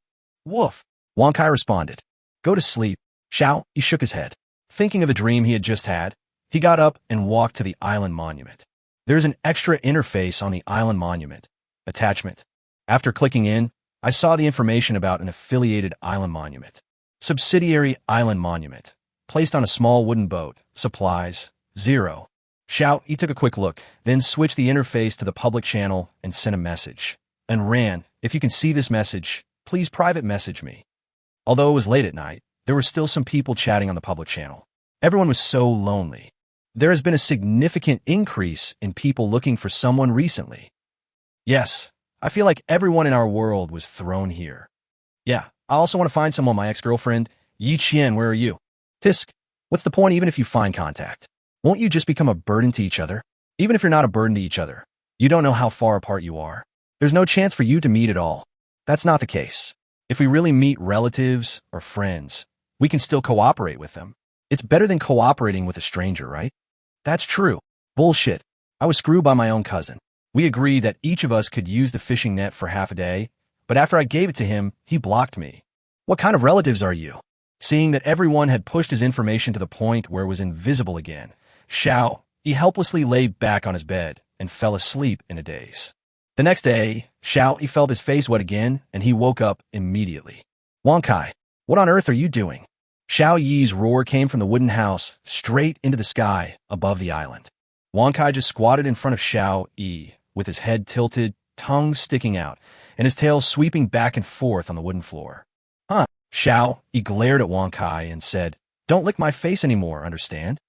"Woof," Wang Kai responded. "Go to sleep." Xiao Yi shook his head. Thinking of the dream he had just had, he got up and walked to the island monument. There's an extra interface on the island monument. Attachment. After clicking in, I saw the information about an affiliated island monument. Subsidiary island monument. Placed on a small wooden boat. Supplies. 0. Xiao Yi took a quick look, then switched the interface to the public channel and sent a message. And ran, "If you can see this message, please private message me." Although it was late at night, there were still some people chatting on the public channel. Everyone was so lonely. There has been a significant increase in people looking for someone recently. Yes, I feel like everyone in our world was thrown here. Yeah, I also want to find someone, my ex-girlfriend. Yi Qian, where are you? Tisk, what's the point even if you find contact? Won't you just become a burden to each other? Even if you're not a burden to each other, you don't know how far apart you are. There's no chance for you to meet at all. That's not the case. If we really meet relatives or friends, we can still cooperate with them. It's better than cooperating with a stranger, right? That's true. Bullshit. I was screwed by my own cousin. We agreed that each of us could use the fishing net for half a day, but after I gave it to him, he blocked me. What kind of relatives are you? Seeing that everyone had pushed his information to the point where it was invisible again, Xiao Yi helplessly lay back on his bed and fell asleep in a daze. The next day, Xiao Yi felt his face wet again, and he woke up immediately. "Wang Kai, what on earth are you doing?" Xiao Yi's roar came from the wooden house, straight into the sky above the island. Wang Kai just squatted in front of Xiao Yi, with his head tilted, tongue sticking out, and his tail sweeping back and forth on the wooden floor. "Huh?" Xiao Yi glared at Wang Kai and said, "Don't lick my face anymore, understand?"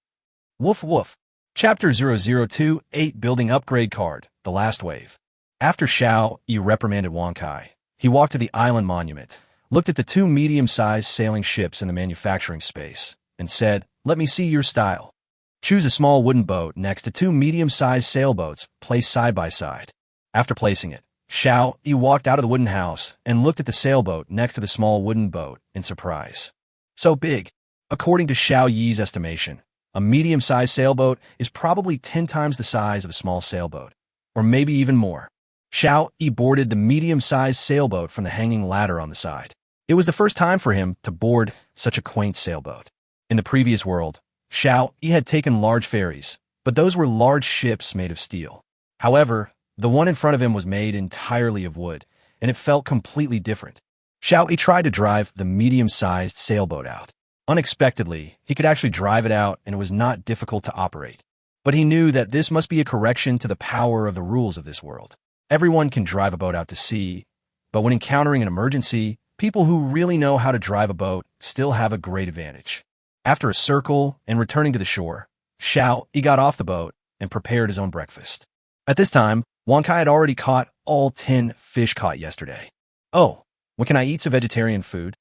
Woof woof. Chapter 002, 8 Building Upgrade Card, The Last Wave. After Xiao Yi reprimanded Wang Kai, he walked to the island monument, looked at the 2 medium-sized sailing ships in the manufacturing space, and said, "Let me see your style." Choose a small wooden boat next to 2 medium-sized sailboats placed side by side. After placing it, Xiao Yi walked out of the wooden house and looked at the sailboat next to the small wooden boat in surprise. So big. According to Xiao Yi's estimation, a medium-sized sailboat is probably 10 times the size of a small sailboat, or maybe even more. Xiao Yi boarded the medium-sized sailboat from the hanging ladder on the side. It was the first time for him to board such a quaint sailboat. In the previous world, Xiao Yi had taken large ferries, but those were large ships made of steel. However, The one in front of him was made entirely of wood, and it felt completely different. Xiao tried to drive the medium-sized sailboat out. Unexpectedly, he could actually drive it out, and it was not difficult to operate. But he knew that this must be a correction to the power of the rules of this world. Everyone can drive a boat out to sea, but when encountering an emergency, people who really know how to drive a boat still have a great advantage. After a circle and returning to the shore, Xiao got off the boat and prepared his own breakfast. At this time, Wang Kai had already caught all 10 fish caught yesterday. Oh, when can I eat some vegetarian food?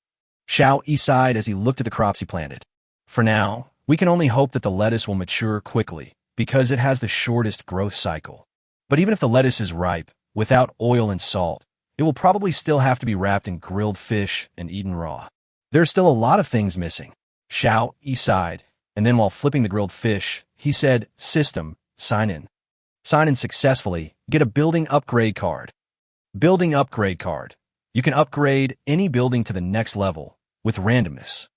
Xiao sighed as he looked at the crops he planted. For now, we can only hope that the lettuce will mature quickly, because it has the shortest growth cycle. But even if the lettuce is ripe, without oil and salt, it will probably still have to be wrapped in grilled fish and eaten raw. There are still a lot of things missing. Xiao sighed, and then while flipping the grilled fish, he said, "System, sign in. Sign in successfully, get a building upgrade card." Building upgrade card. You can upgrade any building to the next level with randomness.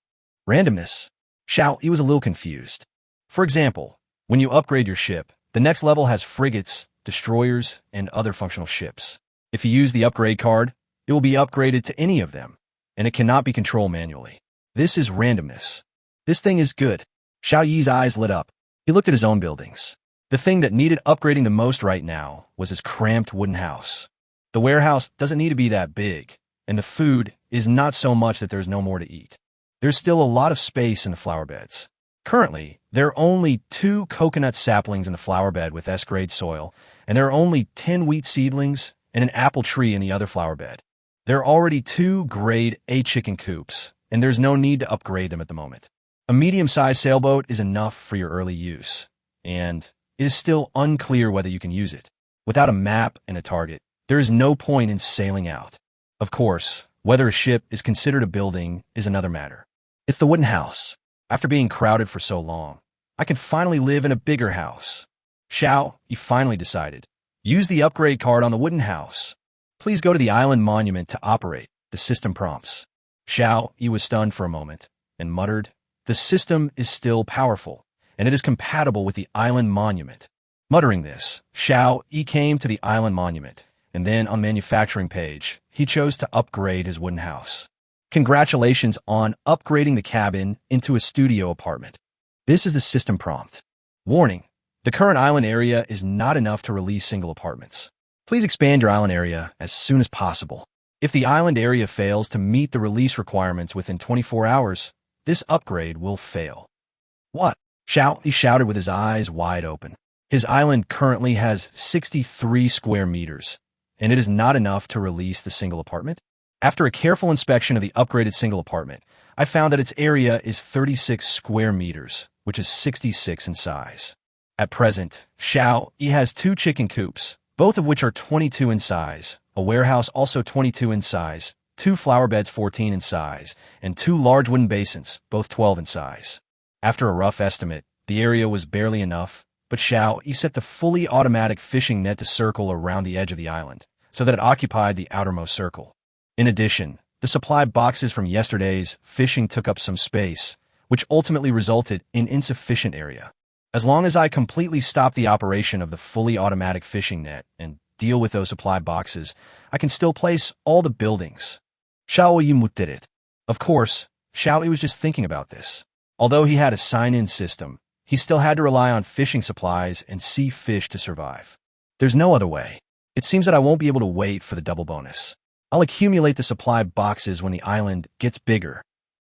Randomness? Xiao was a little confused. For example, when you upgrade your ship, the next level has frigates, destroyers, and other functional ships. If you use the upgrade card, it will be upgraded to any of them, and it cannot be controlled manually. This is randomness. This thing is good. Xiao Yi's eyes lit up. He looked at his own buildings. The thing that needed upgrading the most right now was his cramped wooden house. The warehouse doesn't need to be that big, and the food is not so much that there's no more to eat. There's still a lot of space in the flower beds. Currently, there are only 2 coconut saplings in the flower bed with S-grade soil, and there are only 10 wheat seedlings and an apple tree in the other flower bed. There are already 2 grade A chicken coops, and there's no need to upgrade them at the moment. A medium-sized sailboat is enough for your early use, and it is still unclear whether you can use it. Without a map and a target, there is no point in sailing out. Of course, whether a ship is considered a building is another matter. It's the wooden house. After being crowded for so long, I can finally live in a bigger house. Xiao finally decided. Use the upgrade card on the wooden house. Please go to the island monument to operate, the system prompts. Xiao was stunned for a moment and muttered, "The system is still powerful, and it is compatible with the island monument." Muttering this, Xiao came to the island monument, and then on manufacturing page, he chose to upgrade his wooden house. Congratulations on upgrading the cabin into a studio apartment. This is the system prompt. Warning, the current island area is not enough to release single apartments. Please expand your island area as soon as possible. If the island area fails to meet the release requirements within 24 hours, this upgrade will fail. What? Xiao shouted with his eyes wide open. His island currently has 63 square meters, and it is not enough to release the single apartment? After a careful inspection of the upgraded single apartment, I found that its area is 36 square meters, which is 66 in size. At present, Xiao has 2 chicken coops, both of which are 22 in size, a warehouse also 22 in size, 2 flower beds 14 in size, and 2 large wooden basins, both 12 in size. After a rough estimate, the area was barely enough, but Xiao set the fully automatic fishing net to circle around the edge of the island, so that it occupied the outermost circle. In addition, the supply boxes from yesterday's fishing took up some space, which ultimately resulted in insufficient area. As long as I completely stop the operation of the fully automatic fishing net and deal with those supply boxes, I can still place all the buildings. Xiao Yimu did it. Of course, Xiao was just thinking about this. Although he had a sign-in system, he still had to rely on fishing supplies and sea fish to survive. There's no other way. It seems that I won't be able to wait for the double bonus. I'll accumulate the supply boxes when the island gets bigger.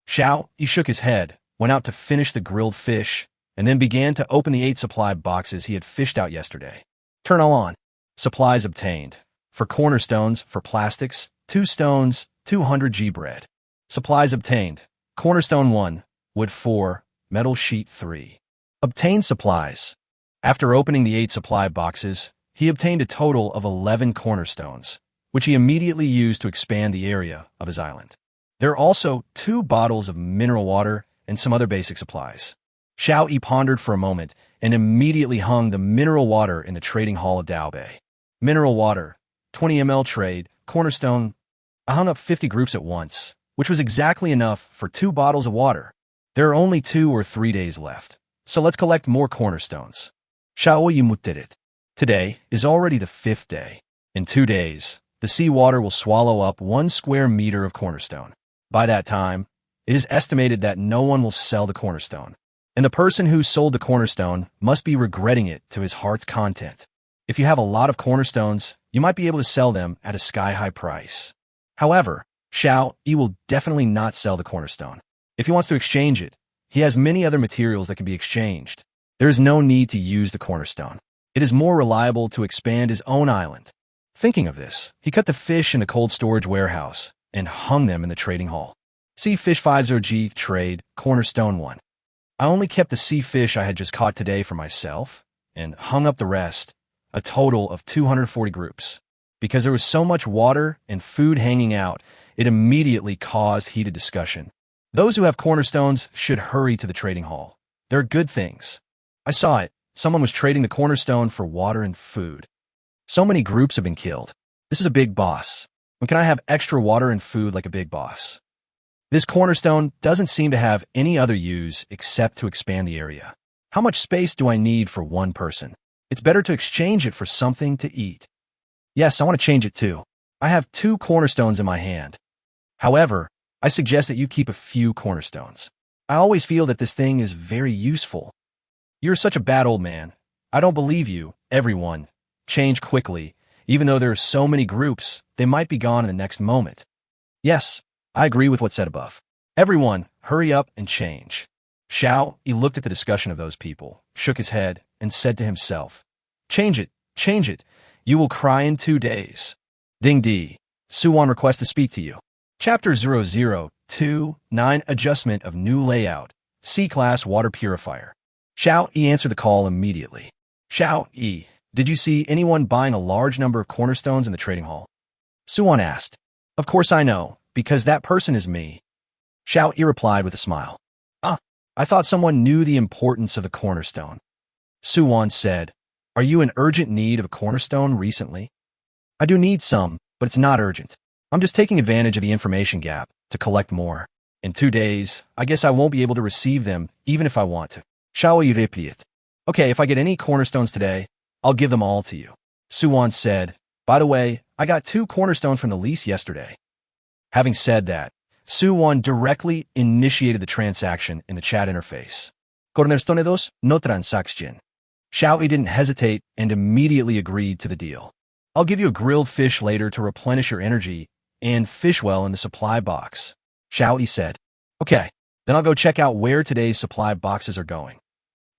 Xiao shook his head, went out to finish the grilled fish, and then began to open the 8 supply boxes he had fished out yesterday. Turn all on. Supplies obtained. For cornerstones, for plastics, 2 stones, 200 G bread. Supplies obtained. Cornerstone 1, wood 4, metal sheet 3. Obtained supplies. After opening the 8 supply boxes, he obtained a total of 11 cornerstones, which he immediately used to expand the area of his island. There are also 2 bottles of mineral water and some other basic supplies. Xiao pondered for a moment and immediately hung the mineral water in the trading hall of Dao Bay. Mineral water, 20 ml trade, cornerstone. I hung up 50 groups at once, which was exactly enough for 2 bottles of water. There are only 2 or 3 days left, so let's collect more cornerstones. Xiao Yimu did it. Today is already the 5th day. In 2 days, the seawater will swallow up 1 square meter of cornerstone. By that time, it is estimated that no one will sell the cornerstone, and the person who sold the cornerstone must be regretting it to his heart's content. If you have a lot of cornerstones, you might be able to sell them at a sky-high price. However, Xiao Yi will definitely not sell the cornerstone. If he wants to exchange it, he has many other materials that can be exchanged. There is no need to use the cornerstone. It is more reliable to expand his own island. Thinking of this, he cut the fish in the cold storage warehouse and hung them in the trading hall. See Fish 50G Trade, Cornerstone 1. I only kept the sea fish I had just caught today for myself and hung up the rest, a total of 240 groups. Because there was so much water and food hanging out, it immediately caused heated discussion. Those who have cornerstones should hurry to the trading hall. They're good things. I saw it. Someone was trading the cornerstone for water and food. So many groups have been killed. This is a big boss. When can I have extra water and food like a big boss? This cornerstone doesn't seem to have any other use except to expand the area. How much space do I need for one person? It's better to exchange it for something to eat. Yes, I want to change it too. I have 2 cornerstones in my hand. However, I suggest that you keep a few cornerstones. I always feel that this thing is very useful. You're such a bad old man. I don't believe you. Everyone. Change quickly. Even though there are so many groups, they might be gone in the next moment. Yes, I agree with what's said above. Everyone, hurry up and change. Xiao Yi looked at the discussion of those people, shook his head, and said to himself, change it, change it. You will cry in 2 days. Ding Di. Suwon requests to speak to you. Chapter 0029 Adjustment of New Layout. C-Class Water Purifier. Xiao Yi answered the call immediately. Xiao Yi, did you see anyone buying a large number of cornerstones in the trading hall? Suwon asked. Of course I know, because that person is me. Xiao Yi replied with a smile. I thought someone knew the importance of a cornerstone. Suwon said, are you in urgent need of a cornerstone recently? I do need some, but it's not urgent. I'm just taking advantage of the information gap to collect more. In 2 days, I guess I won't be able to receive them even if I want to. Xiao Yi replied. Okay, if I get any cornerstones today, I'll give them all to you. Suwon said, by the way, I got 2 cornerstones from the lease yesterday. Having said that, Suwon directly initiated the transaction in the chat interface. Cornerstone 2, no transaction. Xiao Yi didn't hesitate and immediately agreed to the deal. I'll give you a grilled fish later to replenish your energy and fish well in the supply box. Xiao Yi said, okay, then I'll go check out where today's supply boxes are going.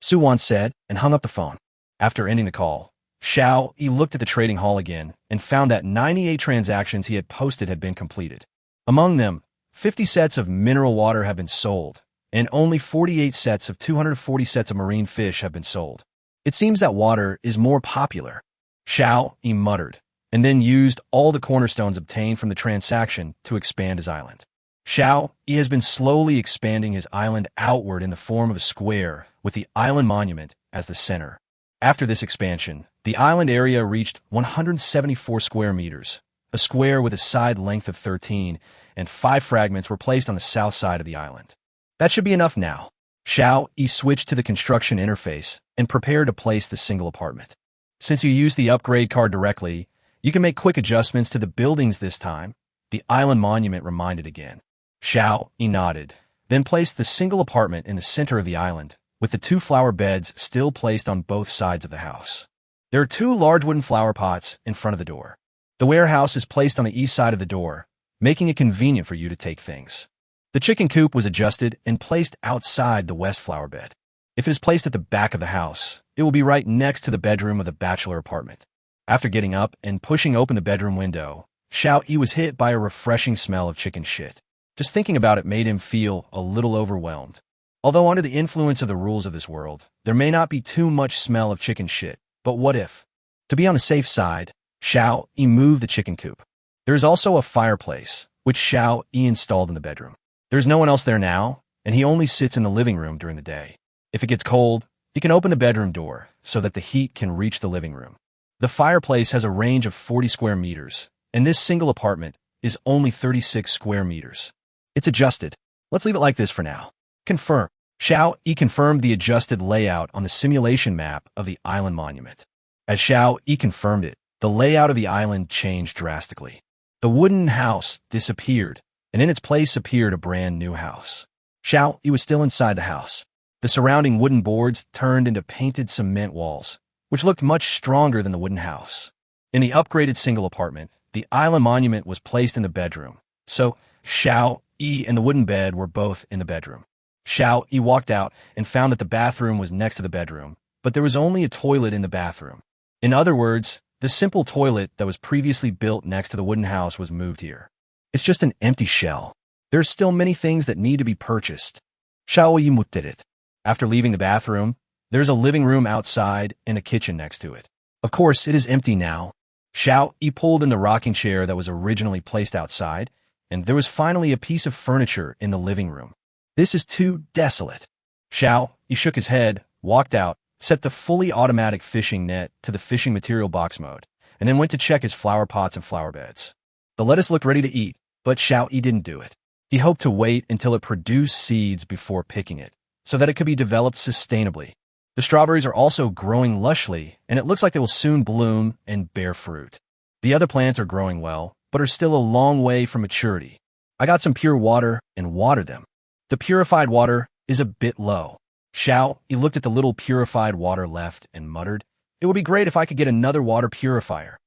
Suwon said and hung up the phone. After ending the call, Xiao Yi looked at the trading hall again and found that 98 transactions he had posted had been completed. Among them, 50 sets of mineral water have been sold, and only 48 sets of 240 sets of marine fish have been sold. It seems that water is more popular. Xiao Yi muttered, and then used all the cornerstones obtained from the transaction to expand his island. Xiao Yi has been slowly expanding his island outward in the form of a square with the island monument as the center. After this expansion, the island area reached 174 square meters. A square with a side length of 13 and 5 fragments were placed on the south side of the island. That should be enough now. Xiao Yi switched to the construction interface and prepared to place the single apartment. Since you used the upgrade card directly, you can make quick adjustments to the buildings this time, the island monument reminded again. Xiao Yi nodded, then placed the single apartment in the center of the island, with the 2 flower beds still placed on both sides of the house. There are 2 large wooden flower pots in front of the door. The warehouse is placed on the east side of the door, making it convenient for you to take things. The chicken coop was adjusted and placed outside the west flower bed. If it is placed at the back of the house, it will be right next to the bedroom of the bachelor apartment. After getting up and pushing open the bedroom window, Xiao Yi was hit by a refreshing smell of chicken shit. Just thinking about it made him feel a little overwhelmed. Although under the influence of the rules of this world, there may not be too much smell of chicken shit, but what if? To be on the safe side, Xiao Yi moved the chicken coop. There is also a fireplace, which Xiao Yi installed in the bedroom. There is no one else there now, and he only sits in the living room during the day. If it gets cold, he can open the bedroom door so that the heat can reach the living room. The fireplace has a range of 40 square meters, and this single apartment is only 36 square meters. It's adjusted. Let's leave it like this for now. Confirm. Xiao Yi confirmed the adjusted layout on the simulation map of the island monument. As Xiao Yi confirmed it, the layout of the island changed drastically. The wooden house disappeared, and in its place appeared a brand new house. Xiao Yi was still inside the house. The surrounding wooden boards turned into painted cement walls, which looked much stronger than the wooden house. In the upgraded single apartment, the island monument was placed in the bedroom, so Xiao Yi and the wooden bed were both in the bedroom. Xiao Yi walked out and found that the bathroom was next to the bedroom, but there was only a toilet in the bathroom. In other words, the simple toilet that was previously built next to the wooden house was moved here. It's just an empty shell. There are still many things that need to be purchased. Xiao Yi looked at it. After leaving the bathroom, there's a living room outside and a kitchen next to it. Of course, it is empty now. Xiao Yi pulled in the rocking chair that was originally placed outside, and there was finally a piece of furniture in the living room. This is too desolate. Xiao Yi shook his head, walked out, set the fully automatic fishing net to the fishing material box mode, and then went to check his flower pots and flower beds. The lettuce looked ready to eat, but Xiao Yi didn't do it. He hoped to wait until it produced seeds before picking it, so that it could be developed sustainably. The strawberries are also growing lushly, and it looks like they will soon bloom and bear fruit. The other plants are growing well, but are still a long way from maturity. I got some pure water and watered them. The purified water is a bit low. Xiao Yi looked at the little purified water left and muttered, "It would be great if I could get another water purifier."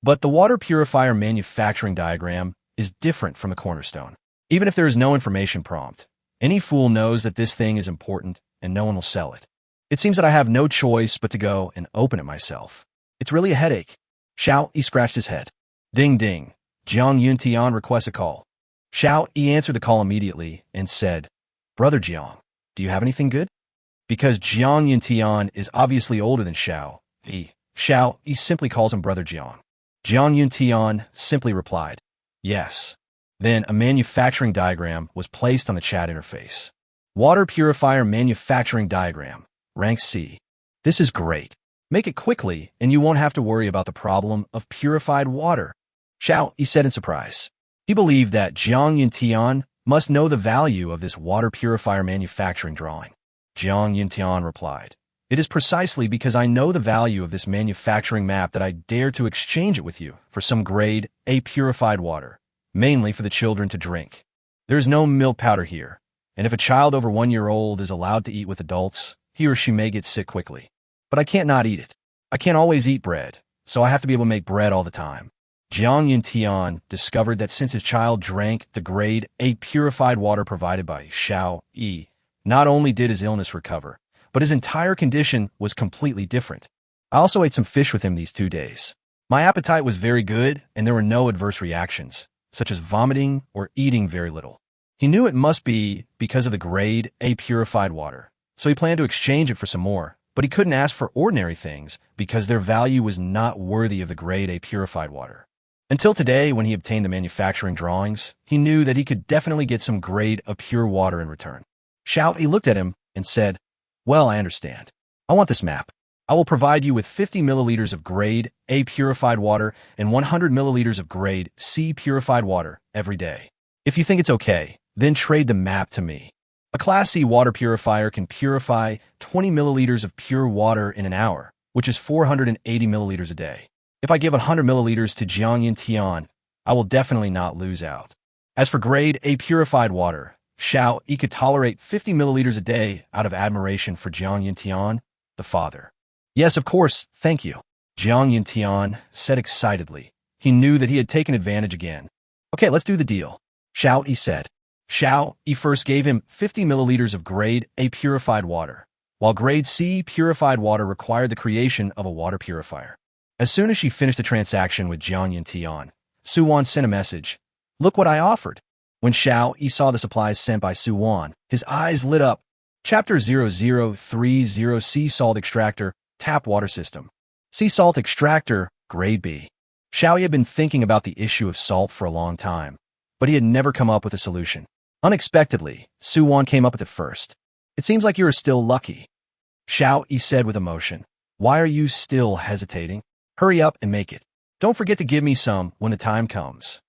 But the water purifier manufacturing diagram is different from the cornerstone. Even if there is no information prompt, any fool knows that this thing is important and no one will sell it. It seems that I have no choice but to go and open it myself. It's really a headache. Xiao Yi scratched his head. Ding ding. Jiang Yuntian requests a call. Xiao Yi answered the call immediately and said, "Brother Jiang, do you have anything good?" Because Jiang Yuntian is obviously older than Xiao Yi simply calls him Brother Jiang. Jiang Yuntian simply replied, "Yes." Then a manufacturing diagram was placed on the chat interface. Water purifier manufacturing diagram. Rank C. This is great. Make it quickly, and you won't have to worry about the problem of purified water. Xiao Yi said in surprise. He believed that Jiang Yuntian must know the value of this water purifier manufacturing drawing. Jiang Yuntian replied, "It is precisely because I know the value of this manufacturing map that I dare to exchange it with you for some grade A purified water, mainly for the children to drink. There is no milk powder here, and if a child over 1 year old is allowed to eat with adults, he or she may get sick quickly. But I can't not eat it. I can't always eat bread, so I have to be able to make bread all the time." Jiang Yuntian discovered that since his child drank the grade A purified water provided by Xiao Yi, not only did his illness recover, but his entire condition was completely different. I also ate some fish with him these 2 days. My appetite was very good, and there were no adverse reactions, such as vomiting or eating very little. He knew it must be because of the grade A purified water, so he planned to exchange it for some more, but he couldn't ask for ordinary things because their value was not worthy of the grade A purified water. Until today, when he obtained the manufacturing drawings, he knew that he could definitely get some grade of pure water in return. Xiao Yi looked at him and said, "Well, I understand. I want this map. I will provide you with 50 milliliters of grade A purified water and 100 milliliters of grade C purified water every day. If you think it's okay, then trade the map to me. A Class C water purifier can purify 20 milliliters of pure water in an hour, which is 480 milliliters a day. If I give 100 milliliters to Jiang Yuntian, I will definitely not lose out." As for grade A purified water, Xiao Yi could tolerate 50 milliliters a day out of admiration for Jiang Yuntian, the father. "Yes, of course, thank you," Jiang Yuntian said excitedly. He knew that he had taken advantage again. "Okay, let's do the deal," Xiao Yi said. Xiao Yi first gave him 50 milliliters of grade A purified water, while grade C purified water required the creation of a water purifier. As soon as she finished the transaction with Jiang Yuntian, Suwan sent a message, "Look what I offered." When Xiao Yi saw the supplies sent by Suwan, his eyes lit up. Chapter 0030 Sea Salt Extractor, Tap Water System. Sea Salt Extractor, Grade B. Xiao Yi had been thinking about the issue of salt for a long time, but he had never come up with a solution. Unexpectedly, Suwan came up with it first. "It seems like you are still lucky," Xiao Yi said with emotion. "Why are you still hesitating? Hurry up and make it. Don't forget to give me some when the time comes.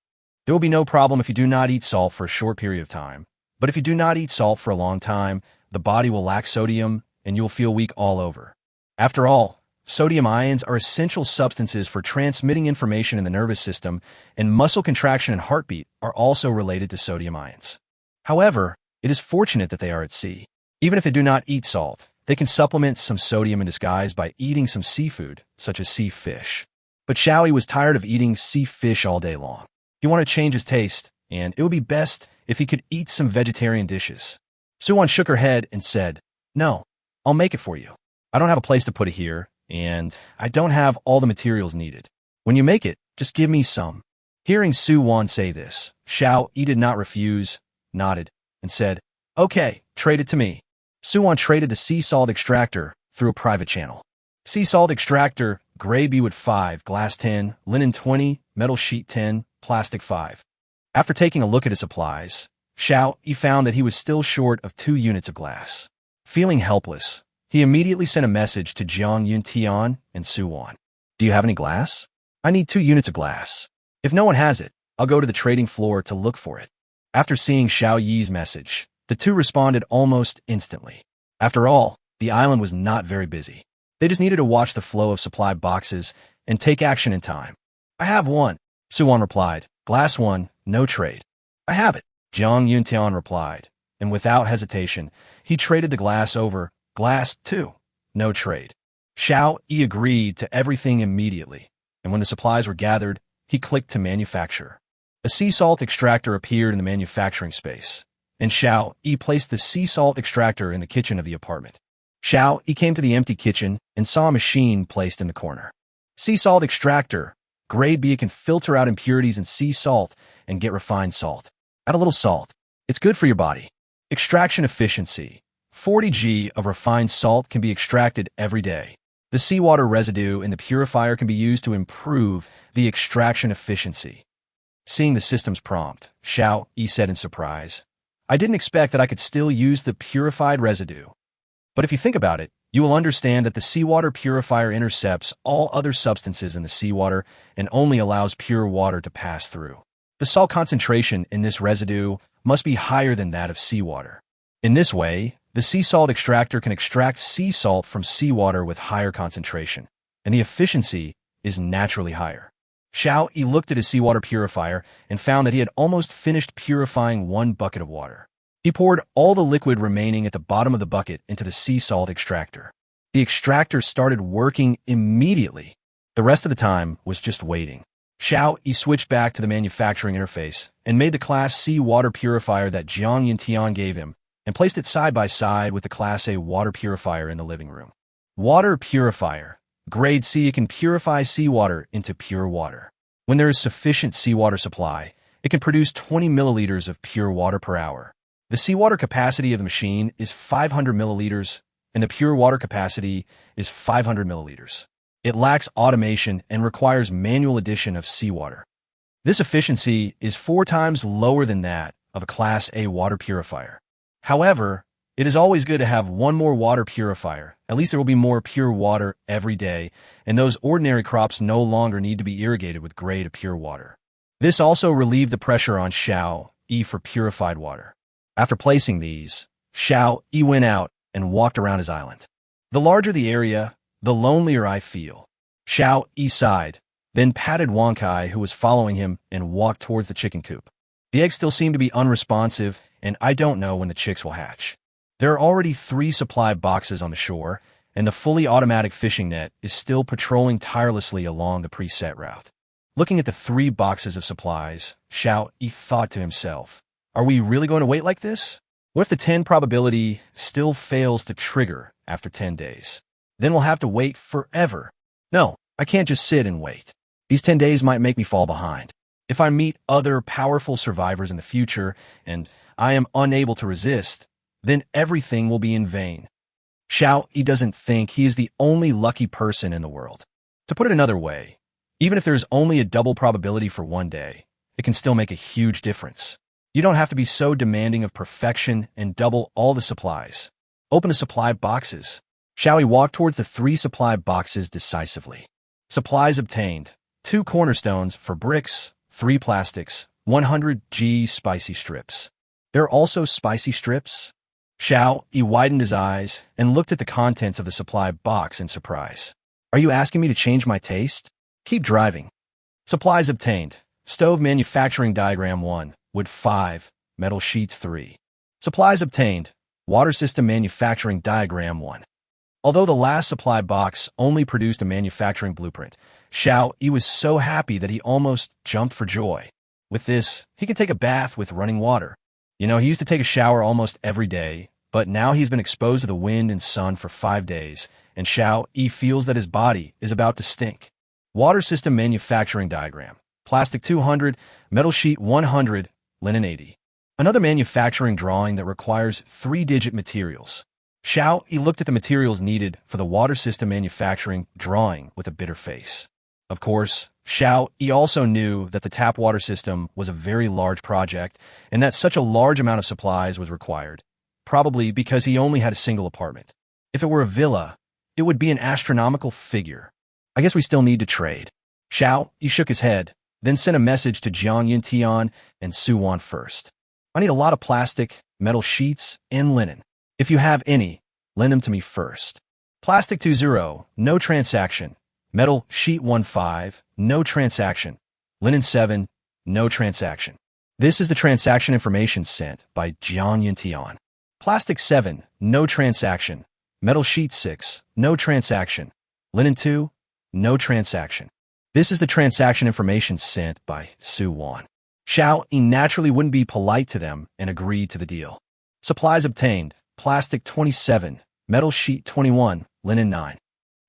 There will be no problem if you do not eat salt for a short period of time, but if you do not eat salt for a long time, the body will lack sodium and you will feel weak all over." After all, Sodium ions are essential substances for transmitting information in the nervous system, and muscle contraction and heartbeat are also related to sodium ions. However, it is fortunate that they are at sea. Even if they do not eat salt, they can supplement some sodium in disguise by eating some seafood, such as sea fish. But Xiaoyi was tired of eating sea fish all day long. He wanted to change his taste, and it would be best if he could eat some vegetarian dishes. Suwon shook her head and said, "No, I'll make it for you. I don't have a place to put it here, and I don't have all the materials needed. When you make it, just give me some." Hearing Suwon say this, Xiaoyi did not refuse, nodded, and said, "Okay, trade it to me." Suwon traded the sea salt extractor through a private channel. Sea salt extractor, gray beadwood 5, glass 10, linen 20, metal sheet 10, plastic 5. After taking a look at his supplies, Xiaoyi found that he was still short of 2 units of glass. Feeling helpless, he immediately sent a message to Jiang Yuntian and Suwon. "Do you have any glass? I need 2 units of glass. If no one has it, I'll go to the trading floor to look for it." After seeing Xiaoyi's message, the two responded almost instantly. After all, the island was not very busy. They just needed to watch the flow of supply boxes and take action in time. "I have one," Suwon replied. "Glass 1, no trade." "I have it," Jiang Yuntian replied, and without hesitation, he traded the glass over. "Glass 2, no trade." Xiaoyi agreed to everything immediately, and when the supplies were gathered, he clicked to manufacture. A sea salt extractor appeared in the manufacturing space, and Xiaoyi placed the sea salt extractor in the kitchen of the apartment. Xiaoyi came to the empty kitchen and saw a machine placed in the corner. Sea salt extractor, grade B, can filter out impurities in sea salt and get refined salt. Add a little salt. It's good for your body. Extraction efficiency. 40 g of refined salt can be extracted every day. The seawater residue in the purifier can be used to improve the extraction efficiency. Seeing the system's prompt, Xiaoyi said in surprise, "I didn't expect that I could still use the purified residue." But if you think about it, you will understand that the seawater purifier intercepts all other substances in the seawater and only allows pure water to pass through. The salt concentration in this residue must be higher than that of seawater. In this way, the sea salt extractor can extract sea salt from seawater with higher concentration, and the efficiency is naturally higher. Xiaoyi looked at his seawater purifier and found that he had almost finished purifying 1 bucket of water. He poured all the liquid remaining at the bottom of the bucket into the sea salt extractor. The extractor started working immediately. The rest of the time was just waiting. Xiaoyi switched back to the manufacturing interface and made the Class C water purifier that Jiang Yuntian gave him and placed it side by side with the Class A water purifier in the living room. Water purifier. Grade C, it can purify seawater into pure water. When there is sufficient seawater supply, it can produce 20 milliliters of pure water per hour. The seawater capacity of the machine is 500 milliliters, and the pure water capacity is 500 milliliters. It lacks automation and requires manual addition of seawater. This efficiency is 4 times lower than that of a Class A water purifier. However, it is always good to have one more water purifier. At least there will be more pure water every day, and those ordinary crops no longer need to be irrigated with grade of pure water. This also relieved the pressure on Xiaoyi for purified water. After placing these, Xiaoyi went out and walked around his island. The larger the area, the lonelier I feel. Xiaoyi sighed, then patted Wankai, who was following him, and walked towards the chicken coop. The eggs still seem to be unresponsive, and I don't know when the chicks will hatch. There are already 3 supply boxes on the shore, and the fully automatic fishing net is still patrolling tirelessly along the preset route. Looking at the 3 boxes of supplies, Xiaoyi thought to himself, "Are we really going to wait like this? What if the 10 probability still fails to trigger after 10 days? Then we'll have to wait forever. No, I can't just sit and wait. These 10 days might make me fall behind. If I meet other powerful survivors in the future and I am unable to resist, then everything will be in vain." Xiaoyi doesn't think he is the only lucky person in the world. To put it another way, even if there is only a double probability for 1 day, it can still make a huge difference. You don't have to be so demanding of perfection and double all the supplies. Open the supply boxes. Xiaoyi walked towards the 3 supply boxes decisively. Supplies obtained: 2 cornerstones for bricks, 3 plastics, 100 g spicy strips. There are also spicy strips? Xiaoyi widened his eyes and looked at the contents of the supply box in surprise. Are you asking me to change my taste? Keep driving. Supplies obtained. Stove manufacturing diagram 1. Wood 5. Metal sheets 3. Supplies obtained. Water system manufacturing diagram 1. Although the last supply box only produced a manufacturing blueprint, Xiao Yi was so happy that he almost jumped for joy. With this, he can take a bath with running water. He used to take a shower almost every day, but now he's been exposed to the wind and sun for 5 days, and Xiao Yi feels that his body is about to stink. Water system manufacturing diagram. Plastic 200, metal sheet 100, linen 80. Another manufacturing drawing that requires 3-digit materials. Xiao Yi looked at the materials needed for the water system manufacturing drawing with a bitter face. Of course, Xiao Yi also knew that the tap water system was a very large project and that such a large amount of supplies was required, probably because he only had a single apartment. If it were a villa, it would be an astronomical figure. I guess we still need to trade. Xiao Yi shook his head, then sent a message to Jiang Yuntian and Su Wan first. I need a lot of plastic, metal sheets, and linen. If you have any, lend them to me first. Plastic 20, no transaction. Metal sheet 15, no transaction. Linen 7, no transaction. This is the transaction information sent by Jiang Yuntian. Plastic 7, no transaction. Metal sheet 6, no transaction. Linen 2, no transaction. This is the transaction information sent by Su Wan. Xiao Yi naturally wouldn't be polite to them and agreed to the deal. Supplies obtained. Plastic 27, metal sheet 21, linen 9.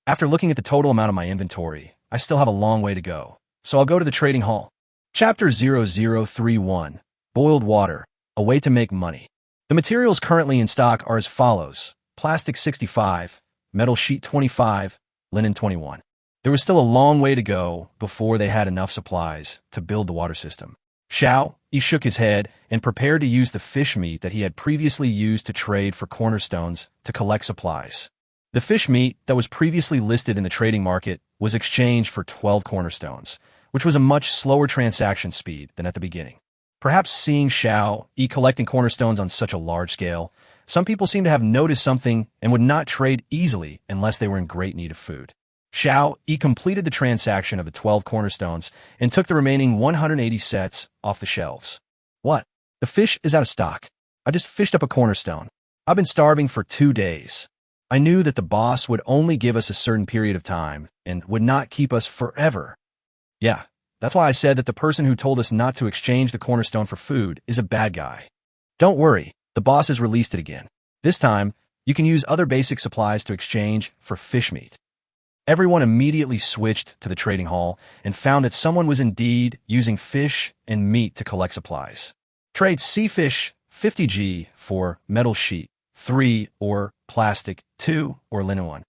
After looking at the total amount of my inventory, I still have a long way to go, so I'll go to the trading hall. Chapter 0031, Boiled Water, a way to make money. The materials currently in stock are as follows: plastic 65, metal sheet 25, linen 21. There was still a long way to go before they had enough supplies to build the water system. Xiao Yi shook his head and prepared to use the fish meat that he had previously used to trade for cornerstones to collect supplies. The fish meat that was previously listed in the trading market was exchanged for 12 cornerstones, which was a much slower transaction speed than at the beginning. Perhaps seeing Xiao Yi collecting cornerstones on such a large scale, some people seemed to have noticed something and would not trade easily unless they were in great need of food. Xiao Yi completed the transaction of the 12 cornerstones and took the remaining 180 sets off the shelves. What? The fish is out of stock. I just fished up a cornerstone. I've been starving for 2 days. I knew that the boss would only give us a certain period of time and would not keep us forever. Yeah, that's why I said that the person who told us not to exchange the cornerstone for food is a bad guy. Don't worry, the boss has released it again. This time, you can use other basic supplies to exchange for fish meat. Everyone immediately switched to the trading hall and found that someone was indeed using fish and meat to collect supplies. Trade sea fish 50G for metal sheet 3 or plastic 2 or linen 1.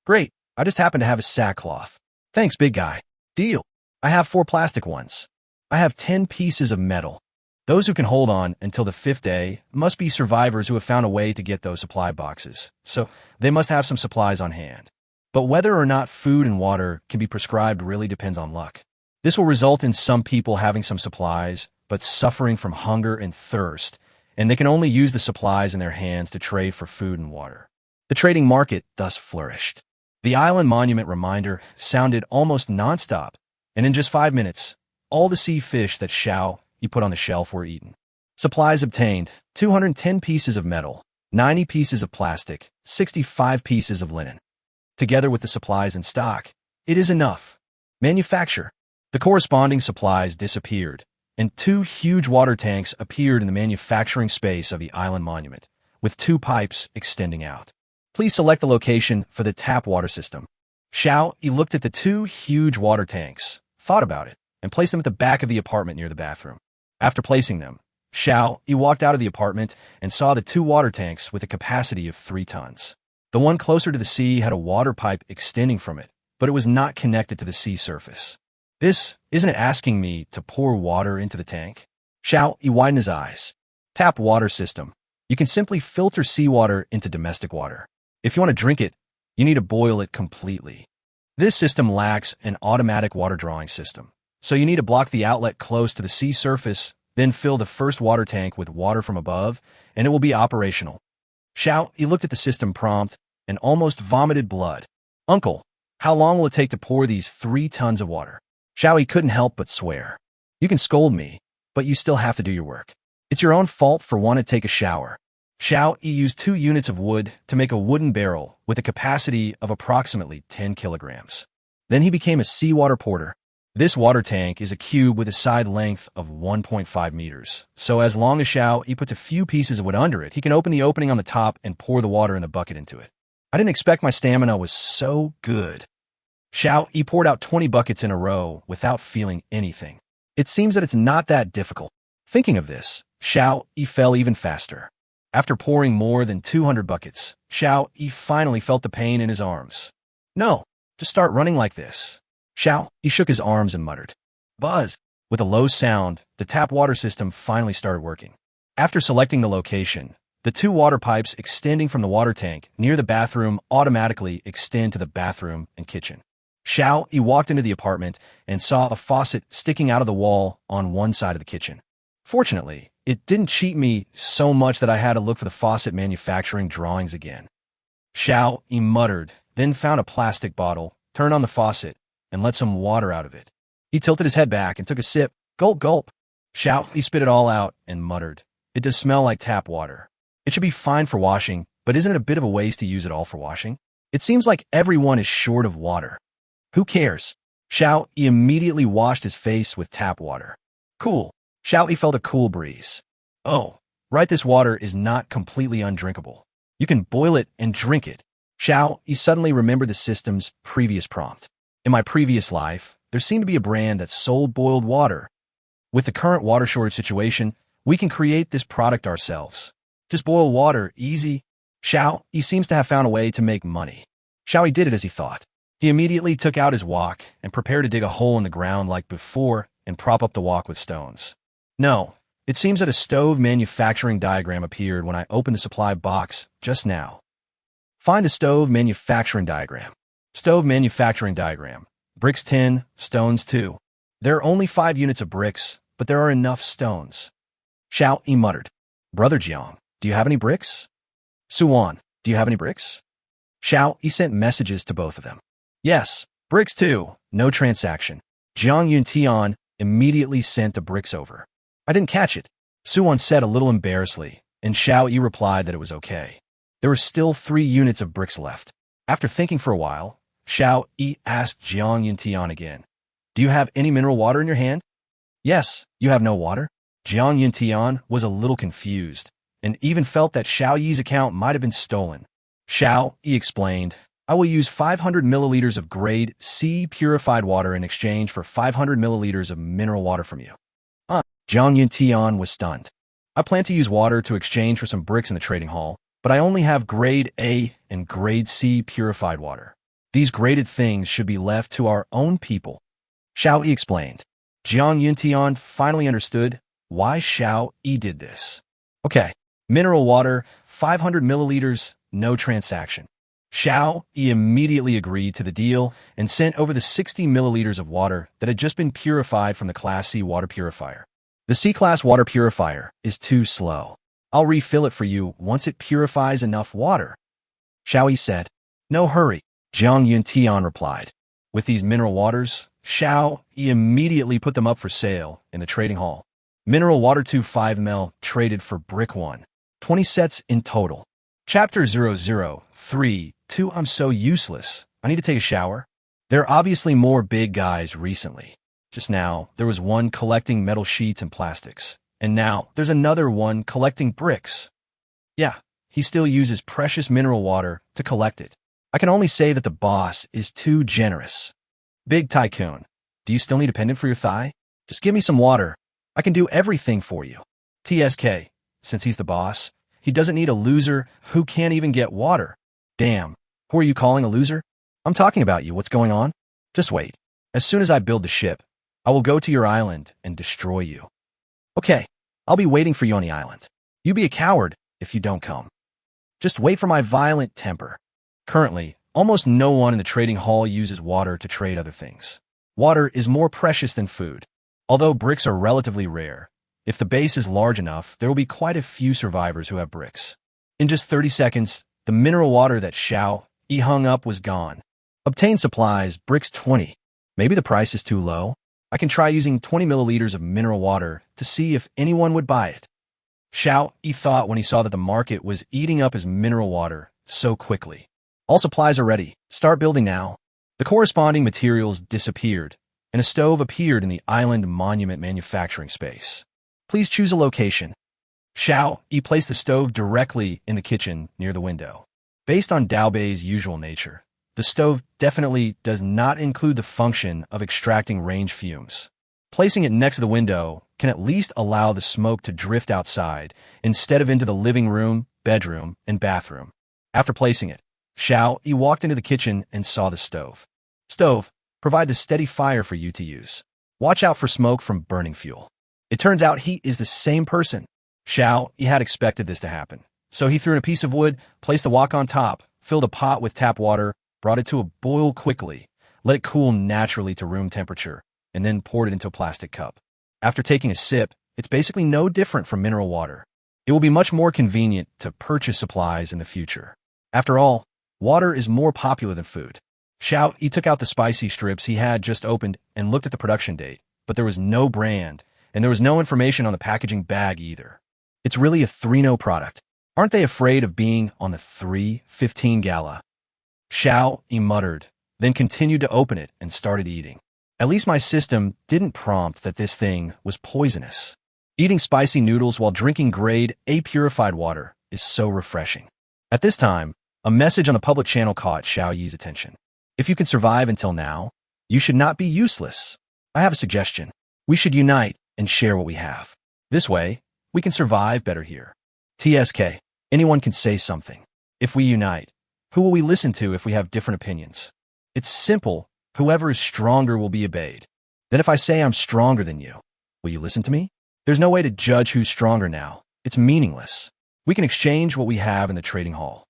Great, I just happen to have a sackcloth. Thanks, big guy. Deal. I have 4 plastic ones. I have 10 pieces of metal. Those who can hold on until the 5th day must be survivors who have found a way to get those supply boxes, so they must have some supplies on hand. But whether or not food and water can be prescribed really depends on luck. This will result in some people having some supplies, but suffering from hunger and thirst, and they can only use the supplies in their hands to trade for food and water. The trading market thus flourished. The island monument reminder sounded almost nonstop, and in just 5 minutes, all the sea fish that Xiao Yi put on the shelf were eaten. Supplies obtained: 210 pieces of metal, 90 pieces of plastic, 65 pieces of linen. Together with the supplies in stock, it is enough. Manufacture. The corresponding supplies disappeared, and 2 huge water tanks appeared in the manufacturing space of the island monument, with 2 pipes extending out. Please select the location for the tap water system. Xiao Yi looked at the 2 huge water tanks, thought about it, and placed them at the back of the apartment near the bathroom. After placing them, Xiao Yi walked out of the apartment and saw the 2 water tanks with a capacity of 3 tons. The one closer to the sea had a water pipe extending from it, but it was not connected to the sea surface. This isn't asking me to pour water into the tank. Xiao Yi widened his eyes. Tap water system. You can simply filter seawater into domestic water. If you want to drink it, you need to boil it completely. This system lacks an automatic water drawing system, so you need to block the outlet close to the sea surface, then fill the first water tank with water from above, and it will be operational. Xiao Yi looked at the system prompt and almost vomited blood. Uncle, How long will it take to pour these 3 tons of water? Xiao couldn't help but swear. You can scold me, but you still have to do your work. It's your own fault for wanting to take a shower. Xiao used 2 units of wood to make a wooden barrel with a capacity of approximately 10 kilograms. Then he became a seawater porter. This water tank is a cube with a side length of 1.5 meters. So as long as Xiao puts a few pieces of wood under it, he can open the opening on the top and pour the water in the bucket into it. I didn't expect my stamina was so good. Xiao poured out 20 buckets in a row without feeling anything. It seems that it's not that difficult. Thinking of this, Xiao fell even faster. After pouring more than 200 buckets, Xiao finally felt the pain in his arms. No, just start running like this. Xiao shook his arms and muttered. Buzz! With a low sound, the tap water system finally started working. After selecting the location, the 2 water pipes extending from the water tank near the bathroom automatically extend to the bathroom and kitchen. Xiao walked into the apartment and saw a faucet sticking out of the wall on one side of the kitchen. Fortunately, it didn't cheat me so much that I had to look for the faucet manufacturing drawings again. Xiao muttered, then found a plastic bottle, turned on the faucet, and let some water out of it. He tilted his head back and took a sip. Gulp, gulp. Xiao spit it all out and muttered, It does smell like tap water. It should be fine for washing, but isn't it a bit of a waste to use it all for washing? It seems like everyone is short of water. Who cares? Xiao immediately washed his face with tap water. Cool. Xiao felt a cool breeze. Oh, right, this water is not completely undrinkable. You can boil it and drink it. Xiao suddenly remembered the system's previous prompt. In my previous life, there seemed to be a brand that sold boiled water. With the current water shortage situation, we can create this product ourselves. Just boil water, easy. Xiao seems to have found a way to make money. Xiao did it as he thought. He immediately took out his wok and prepared to dig a hole in the ground like before and prop up the wok with stones. No, it seems that a stove manufacturing diagram appeared when I opened the supply box just now. Find the stove manufacturing diagram. Stove manufacturing diagram. Bricks 10, stones 2. There are only 5 units of bricks, but there are enough stones. Xiao muttered. Brother Jiang, do you have any bricks? Suwan, do you have any bricks? Xiao sent messages to both of them. Yes, bricks 2, no transaction. Jiang Yuntian immediately sent the bricks over. I didn't catch it, Suwan said a little embarrassedly, and Xiao replied that it was okay. There were still 3 units of bricks left. After thinking for a while, Xiao asked Jiang Yuntian again, Do you have any mineral water in your hand? Yes, you have no water? Jiang Yuntian was a little confused, and even felt that Xiao Yi's account might have been stolen. Xiao explained, I will use 500 milliliters of grade C purified water in exchange for 500 milliliters of mineral water from you. Jiang Yuntian was stunned. I plan to use water to exchange for some bricks in the trading hall, but I only have grade A and grade C purified water. These graded things should be left to our own people. Xiao explained. Jiang Yuntian finally understood why Xiao did this. Okay, mineral water, 500 milliliters, no transaction. Xiao immediately agreed to the deal and sent over the 60 milliliters of water that had just been purified from the Class C water purifier. The C-Class water purifier is too slow. I'll refill it for you once it purifies enough water. Xiao said. No hurry, Jiang Yuntian replied. With these mineral waters, Xiao immediately put them up for sale in the trading hall. Mineral water 2 5 ml traded for brick 1. 20 sets in total. Chapter 003-2 I'm so useless. I need to take a shower. There are obviously more big guys recently. Just now, there was one collecting metal sheets and plastics. And now, there's another one collecting bricks. Yeah, he still uses precious mineral water to collect it. I can only say that the boss is too generous. Big Tycoon, do you still need a pendant for your thigh? Just give me some water. I can do everything for you. TSK, since he's the boss, he doesn't need a loser who can't even get water. Damn, who are you calling a loser? I'm talking about you, what's going on? Just wait. As soon as I build the ship, I will go to your island and destroy you. Okay, I'll be waiting for you on the island. You be a coward if you don't come. Just wait for my violent temper. Currently, almost no one in the trading hall uses water to trade other things. Water is more precious than food. Although bricks are relatively rare, if the base is large enough, there will be quite a few survivors who have bricks. In just 30 seconds, the mineral water that Xiao hung up was gone. Obtain supplies, bricks 20. Maybe the price is too low. I can try using 20 milliliters of mineral water to see if anyone would buy it. Xiao Yi thought when he saw that the market was eating up his mineral water so quickly. All supplies are ready. Start building now. The corresponding materials disappeared, and a stove appeared in the island monument manufacturing space. Please choose a location. Xiao Yi placed the stove directly in the kitchen near the window. Based on Daobei's usual nature, the stove definitely does not include the function of extracting range fumes. Placing it next to the window can at least allow the smoke to drift outside instead of into the living room, bedroom, and bathroom. After placing it, Xiao Yi walked into the kitchen and saw the stove. Stove, provide the steady fire for you to use. Watch out for smoke from burning fuel. It turns out he is the same person. Xiao Yi had expected this to happen, so he threw in a piece of wood, placed the wok on top, filled a pot with tap water, brought it to a boil quickly, let it cool naturally to room temperature, and then poured it into a plastic cup. After taking a sip, it's basically no different from mineral water. It will be much more convenient to purchase supplies in the future. After all, water is more popular than food. Xiao Yi took out the spicy strips he had just opened and looked at the production date, but there was no brand, and there was no information on the packaging bag either. It's really a 3-no product. Aren't they afraid of being on the 315 gala? Xiao Yi muttered, then continued to open it and started eating. At least my system didn't prompt that this thing was poisonous. Eating spicy noodles while drinking grade A purified water is so refreshing. At this time, a message on the public channel caught Xiao Yi's attention. If you can survive until now, you should not be useless. I have a suggestion. We should unite and share what we have. This way, we can survive better here. TSK, anyone can say something. If we unite, who will we listen to if we have different opinions? It's simple. Whoever is stronger will be obeyed. Then if I say I'm stronger than you, will you listen to me? There's no way to judge who's stronger now. It's meaningless. We can exchange what we have in the trading hall.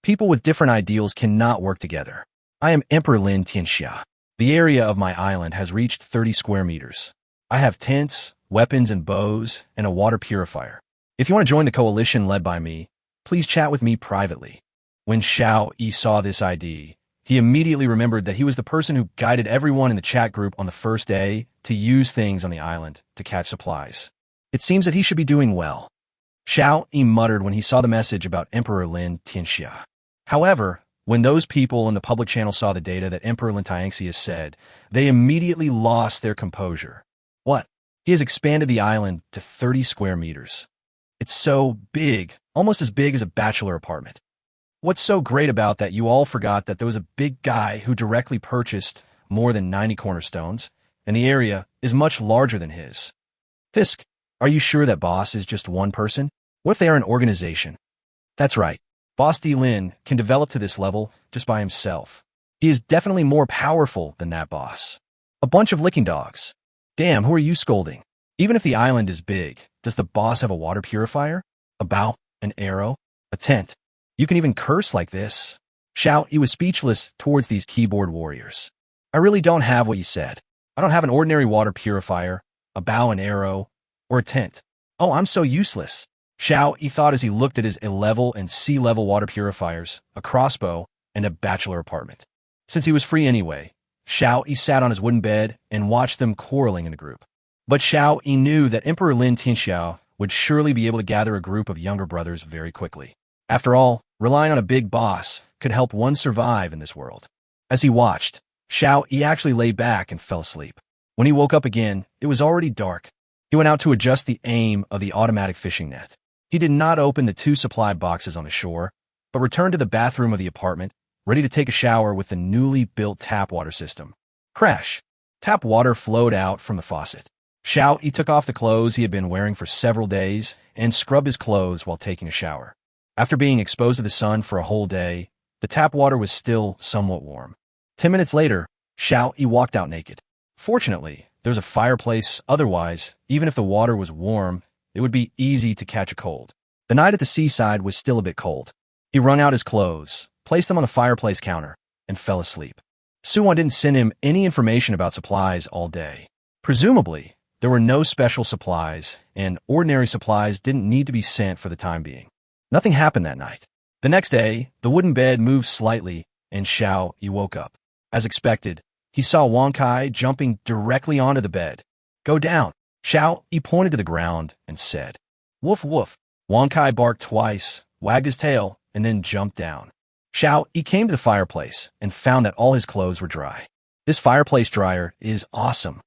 People with different ideals cannot work together. I am Emperor Lin Tianxia. The area of my island has reached 30 square meters. I have tents, weapons and bows, and a water purifier. If you want to join the coalition led by me, please chat with me privately. When Xiao Yi saw this ID, he immediately remembered that he was the person who guided everyone in the chat group on the first day to use things on the island to catch supplies. It seems that he should be doing well. Xiao Yi muttered when he saw the message about Emperor Lin Tianxia. However, when those people in the public channel saw the data that Emperor Lin Tianxia said, they immediately lost their composure. What? He has expanded the island to 30 square meters. It's so big, almost as big as a bachelor apartment. What's so great about that you all forgot that there was a big guy who directly purchased more than 90 cornerstones, and the area is much larger than his. Fisk, are you sure that boss is just one person? What if they are an organization? That's right. Boss D. Lin can develop to this level just by himself. He is definitely more powerful than that boss. A bunch of licking dogs. Damn, who are you scolding? Even if the island is big, does the boss have a water purifier? A bow? An arrow? A tent? You can even curse like this. Xiao Yi was speechless towards these keyboard warriors. I really don't have what you said. I don't have an ordinary water purifier, a bow and arrow, or a tent. Oh, I'm so useless. Xiao Yi thought as he looked at his A-level and C-level water purifiers, a crossbow, and a bachelor apartment. Since he was free anyway, Xiao Yi sat on his wooden bed and watched them quarreling in a group. But Xiao Yi knew that Emperor Lin Tianxiao would surely be able to gather a group of younger brothers very quickly. After all, relying on a big boss could help one survive in this world. As he watched, Xiao Yi actually lay back and fell asleep. When he woke up again, it was already dark. He went out to adjust the aim of the automatic fishing net. He did not open the 2 supply boxes on the shore, but returned to the bathroom of the apartment, ready to take a shower with the newly built tap water system. Crash! Tap water flowed out from the faucet. Xiao Yi took off the clothes he had been wearing for several days and scrubbed his clothes while taking a shower. After being exposed to the sun for a whole day, the tap water was still somewhat warm. 10 minutes later, Xiao Yi walked out naked. Fortunately, there was a fireplace, otherwise, even if the water was warm, it would be easy to catch a cold. The night at the seaside was still a bit cold. He wrung out his clothes, placed them on the fireplace counter, and fell asleep. Suwon didn't send him any information about supplies all day. Presumably, there were no special supplies, and ordinary supplies didn't need to be sent for the time being. Nothing happened that night. The next day, the wooden bed moved slightly, and Xiao Yi woke up. As expected, he saw Wang Kai jumping directly onto the bed. Go down. Xiao Yi pointed to the ground and said, Woof woof. Wang Kai barked twice, wagged his tail, and then jumped down. Xiao Yi came to the fireplace and found that all his clothes were dry. This fireplace dryer is awesome,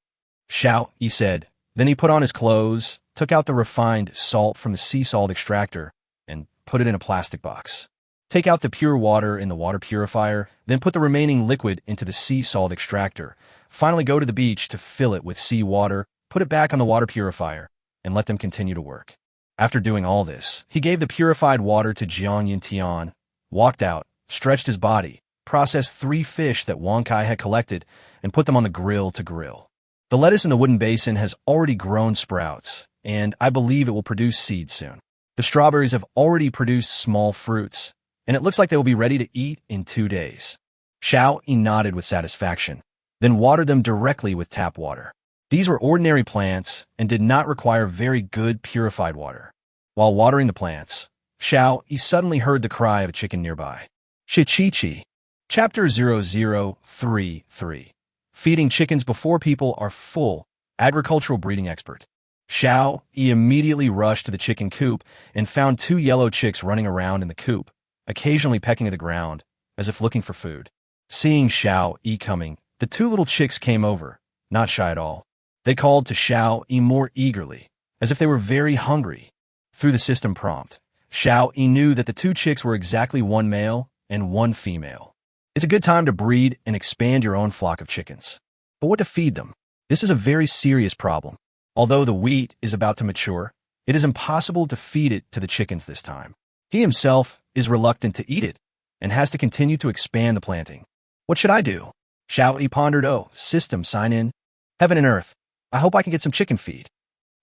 Xiao Yi said. Then he put on his clothes, took out the refined salt from the sea salt extractor, and put it in a plastic box. Take out the pure water in the water purifier, then put the remaining liquid into the sea salt extractor. Finally, go to the beach to fill it with sea water, put it back on the water purifier, and let them continue to work. After doing all this, he gave the purified water to Jiang Yintian, walked out, stretched his body, processed 3 fish that Wang Kai had collected, and put them on the grill to grill. The lettuce in the wooden basin has already grown sprouts, and I believe it will produce seeds soon. The strawberries have already produced small fruits, and it looks like they will be ready to eat in 2 days. Xiao Yi nodded with satisfaction, then watered them directly with tap water. These were ordinary plants and did not require very good purified water. While watering the plants, Xiao Yi suddenly heard the cry of a chicken nearby. Chi-chi-chi. Chapter 0033. Feeding chickens before people are full. Agricultural breeding expert. Xiao Yi immediately rushed to the chicken coop and found 2 yellow chicks running around in the coop, occasionally pecking at the ground, as if looking for food. Seeing Xiao Yi coming, the 2 little chicks came over, not shy at all. They called to Xiao Yi more eagerly, as if they were very hungry. Through the system prompt, Xiao Yi knew that the 2 chicks were exactly 1 male and 1 female. It's a good time to breed and expand your own flock of chickens. But what to feed them? This is a very serious problem. Although the wheat is about to mature, it is impossible to feed it to the chickens this time. He himself is reluctant to eat it and has to continue to expand the planting. What should I do? Xiao Yi pondered. System sign in. Heaven and earth. I hope I can get some chicken feed.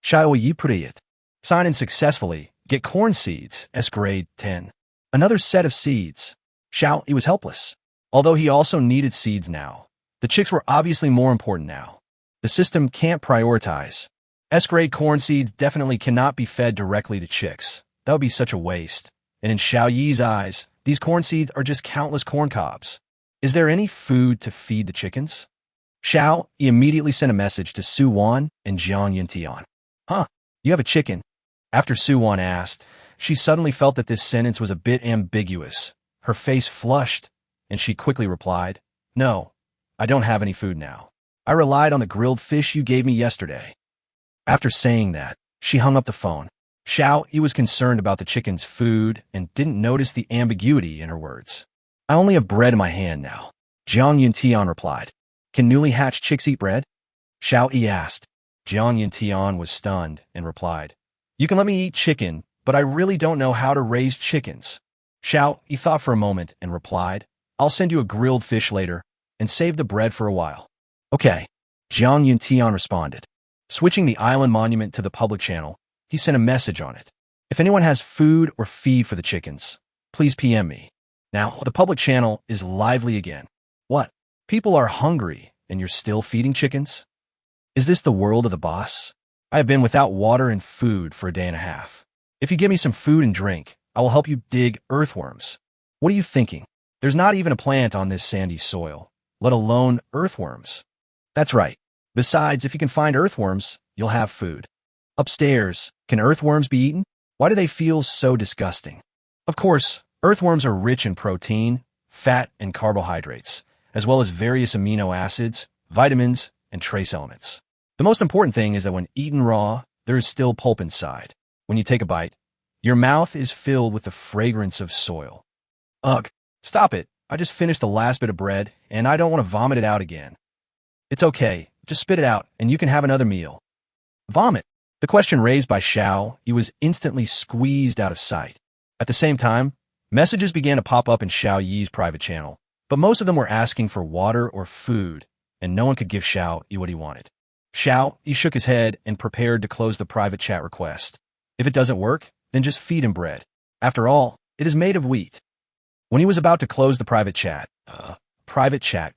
Xiao Yi priyat. Sign in successfully. Get corn seeds. S grade 10. Another set of seeds. Xiao Yi was helpless. Although he also needed seeds now. The chicks were obviously more important now. The system can't prioritize. S-grade corn seeds definitely cannot be fed directly to chicks. That would be such a waste. And in Xiao Yi's eyes, these corn seeds are just countless corn cobs. Is there any food to feed the chickens? Xiao Yi immediately sent a message to Su Wan and Jiang Yintian. You have a chicken? After Su Wan asked, she suddenly felt that this sentence was a bit ambiguous. Her face flushed, and she quickly replied, No, I don't have any food now. I relied on the grilled fish you gave me yesterday. After saying that, she hung up the phone. Xiao Yi was concerned about the chicken's food and didn't notice the ambiguity in her words. I only have bread in my hand now. Jiang Yintian replied. Can newly hatched chicks eat bread? Xiao Yi asked. Jiang Yintian was stunned and replied, You can let me eat chicken, but I really don't know how to raise chickens. Xiao Yi thought for a moment and replied, I'll send you a grilled fish later and save the bread for a while. Okay, Jiang Yintian responded. Switching the island monument to the public channel, he sent a message on it. If anyone has food or feed for the chickens, please PM me. Now, the public channel is lively again. What? People are hungry and you're still feeding chickens? Is this the world of the boss? I have been without water and food for a day and a half. If you give me some food and drink, I will help you dig earthworms. What are you thinking? There's not even a plant on this sandy soil, let alone earthworms. That's right. Besides, if you can find earthworms, you'll have food. Upstairs, can earthworms be eaten? Why do they feel so disgusting? Of course, earthworms are rich in protein, fat, and carbohydrates, as well as various amino acids, vitamins, and trace elements. The most important thing is that when eaten raw, there is still pulp inside. When you take a bite, your mouth is filled with the fragrance of soil. Ugh, stop it. I just finished the last bit of bread, and I don't want to vomit it out again. It's okay. Just spit it out, and you can have another meal. Vomit. The question raised by Xiao Yi was instantly squeezed out of sight. At the same time, messages began to pop up in Xiao Yi's private channel, but most of them were asking for water or food, and no one could give Xiao Yi what he wanted. Xiao Yi shook his head and prepared to close the private chat request. If it doesn't work, then just feed him bread. After all, it is made of wheat. When he was about to close the private chat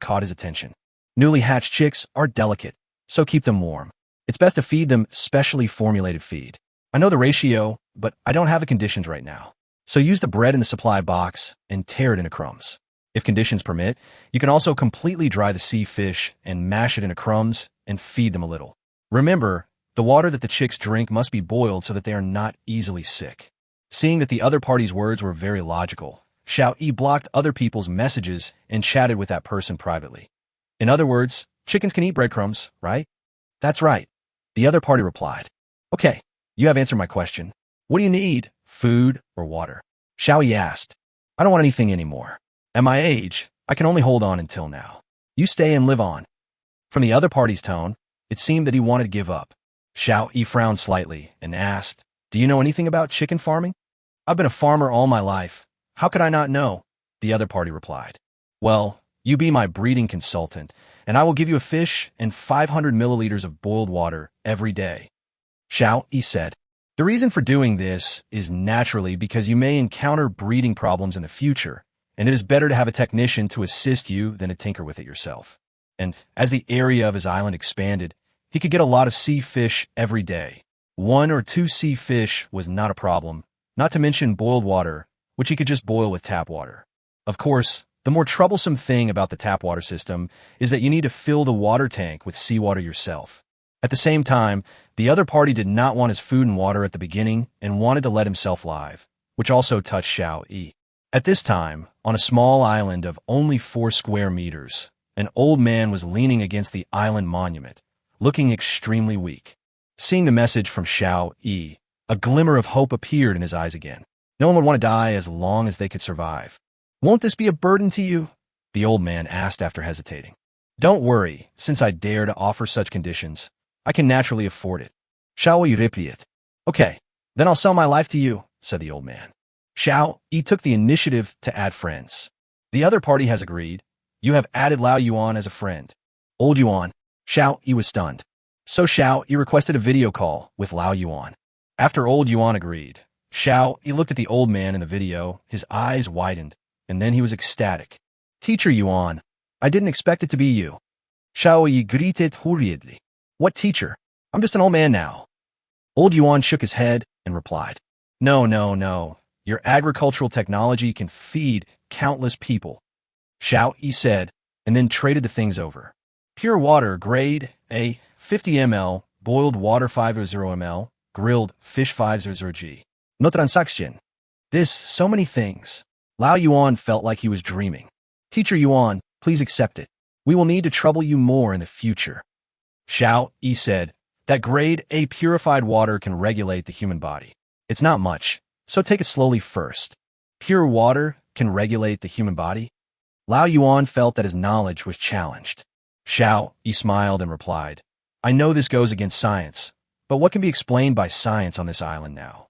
caught his attention. Newly hatched chicks are delicate, so keep them warm. It's best to feed them specially formulated feed. I know the ratio, but I don't have the conditions right now. So use the bread in the supply box and tear it into crumbs. If conditions permit, you can also completely dry the sea fish and mash it into crumbs and feed them a little. Remember, the water that the chicks drink must be boiled so that they are not easily sick. Seeing that the other party's words were very logical, Xiao Yi blocked other people's messages and chatted with that person privately. In other words, chickens can eat breadcrumbs, right? That's right. The other party replied. Okay, you have answered my question. What do you need, food or water? Xiao Yi asked. I don't want anything anymore. At my age, I can only hold on until now. You stay and live on. From the other party's tone, it seemed that he wanted to give up. Xiao Yi frowned slightly and asked, Do you know anything about chicken farming? I've been a farmer all my life. How could I not know? The other party replied. Well, you be my breeding consultant, and I will give you a fish and 500 milliliters of boiled water every day. Xiao Yi said. The reason for doing this is naturally because you may encounter breeding problems in the future, and it is better to have a technician to assist you than to tinker with it yourself. And as the area of his island expanded, he could get a lot of sea fish every day. 1 or 2 sea fish was not a problem, not to mention boiled water, which he could just boil with tap water. Of course, the more troublesome thing about the tap water system is that you need to fill the water tank with seawater yourself. At the same time, the other party did not want his food and water at the beginning and wanted to let himself live, which also touched Xiao Yi. At this time, on a small island of only 4 square meters, an old man was leaning against the island monument, looking extremely weak. Seeing the message from Xiao Yi, a glimmer of hope appeared in his eyes again. No one would want to die as long as they could survive. Won't this be a burden to you? The old man asked after hesitating. Don't worry, since I dare to offer such conditions, I can naturally afford it. Xiao Yi replied. Okay, then I'll sell my life to you, said the old man. Xiao Yi took the initiative to add friends. The other party has agreed. You have added Lao Yuan as a friend. Old Yuan. Xiao Yi was stunned. So Xiao Yi requested a video call with Lao Yuan. After old Yuan agreed, Xiao Yi looked at the old man in the video, his eyes widened, and then he was ecstatic. Teacher Yuan, I didn't expect it to be you. Xiao Yi greeted hurriedly. What teacher? I'm just an old man now. Old Yuan shook his head and replied. No. Your agricultural technology can feed countless people. Xiao Yi said, and then traded the things over. Pure water, grade A, 50 ml, boiled water 500 ml, grilled fish 500 g. No transaction. This, so many things. Lao Yuan felt like he was dreaming. Teacher Yuan, please accept it. We will need to trouble you more in the future. Xiao Yi said that grade A purified water can regulate the human body. It's not much, so take it slowly first. Pure water can regulate the human body? Lao Yuan felt that his knowledge was challenged. Xiao Yi smiled and replied, I know this goes against science, but what can be explained by science on this island now?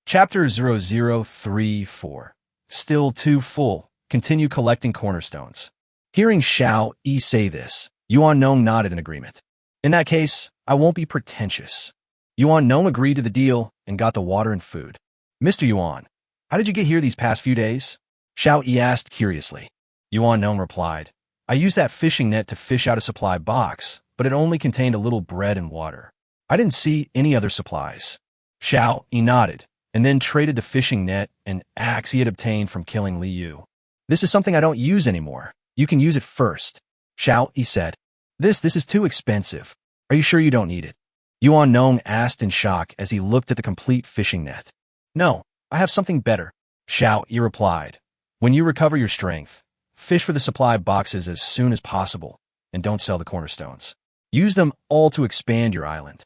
Chapter 0034. Still too full. Continue collecting cornerstones. Hearing Xiao Yi say this, Yuan Nong nodded in agreement. In that case, I won't be pretentious. Yuan Nong agreed to the deal and got the water and food. Mr. Yuan, how did you get here these past few days? Xiao Yi asked curiously. Yuan Nong replied, I used that fishing net to fish out a supply box, but it only contained a little bread and water. I didn't see any other supplies. Xiao Yi nodded, and then traded the fishing net and axe he had obtained from killing Li Yu. This is something I don't use anymore. You can use it first. Xiao Yi said. This is too expensive. Are you sure you don't need it? Yuan Nong asked in shock as he looked at the complete fishing net. No, I have something better. Xiao Yi replied. When you recover your strength, fish for the supply boxes as soon as possible, and don't sell the cornerstones. Use them all to expand your island.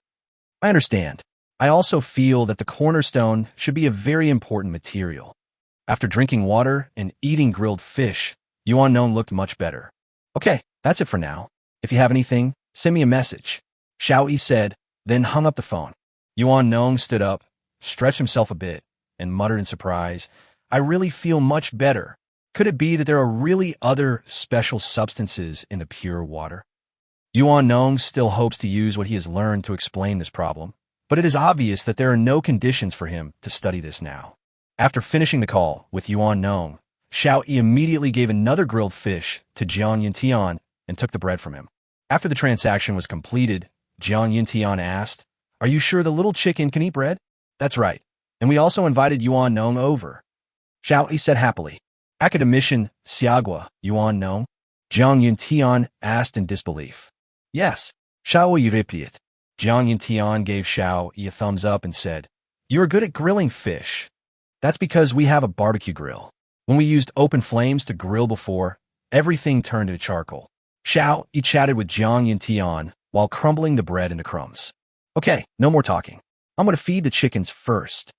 I understand. I also feel that the cornerstone should be a very important material. After drinking water and eating grilled fish, Yuan Nong looked much better. Okay, that's it for now. If you have anything, send me a message. Xiao Yi said, then hung up the phone. Yuan Nong stood up, stretched himself a bit, and muttered in surprise, I really feel much better. Could it be that there are really other special substances in the pure water? Yuan Nong still hopes to use what he has learned to explain this problem, but it is obvious that there are no conditions for him to study this now. After finishing the call with Yuan Nong, Xiao Yi immediately gave another grilled fish to Jiang Yintian and took the bread from him. After the transaction was completed, Jiang Yintian asked, Are you sure the little chicken can eat bread? That's right. And we also invited Yuan Nong over. Xiao Yi said happily. Academician Xiagua, Yuan no? Jiang Yuntian asked in disbelief. Yes, Xiao Yi repeated. Jiang Yuntian gave Xiao Yi a thumbs up and said, "You are good at grilling fish. That's because we have a barbecue grill. When we used open flames to grill before, everything turned into charcoal." Xiao Yi chatted with Jiang Yuntian while crumbling the bread into crumbs. "Okay, no more talking. I'm going to feed the chickens first,"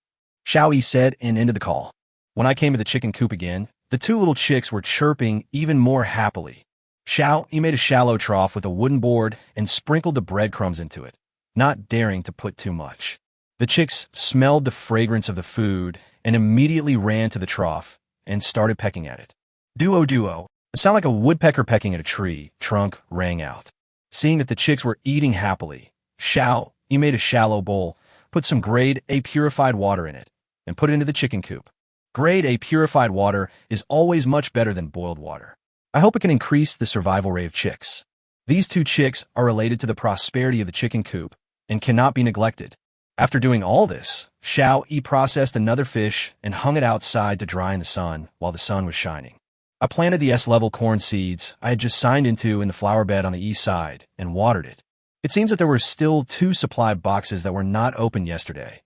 Xiao Yi said and ended the call. When I came to the chicken coop again, the two little chicks were chirping even more happily. Xiao Yi made a shallow trough with a wooden board and sprinkled the breadcrumbs into it, not daring to put too much. The chicks smelled the fragrance of the food and immediately ran to the trough and started pecking at it. Duo duo, a sound like a woodpecker pecking at a tree trunk rang out. Seeing that the chicks were eating happily, Xiao Yi made a shallow bowl, put some grade A purified water in it, and put it into the chicken coop. Grade A purified water is always much better than boiled water. I hope it can increase the survival rate of chicks. These two chicks are related to the prosperity of the chicken coop and cannot be neglected. After doing all this, Xiao Yi processed another fish and hung it outside to dry in the sun while the sun was shining. I planted the S-level corn seeds I had just signed into in the flower bed on the east side and watered it. It seems that there were still 2 supply boxes that were not opened yesterday.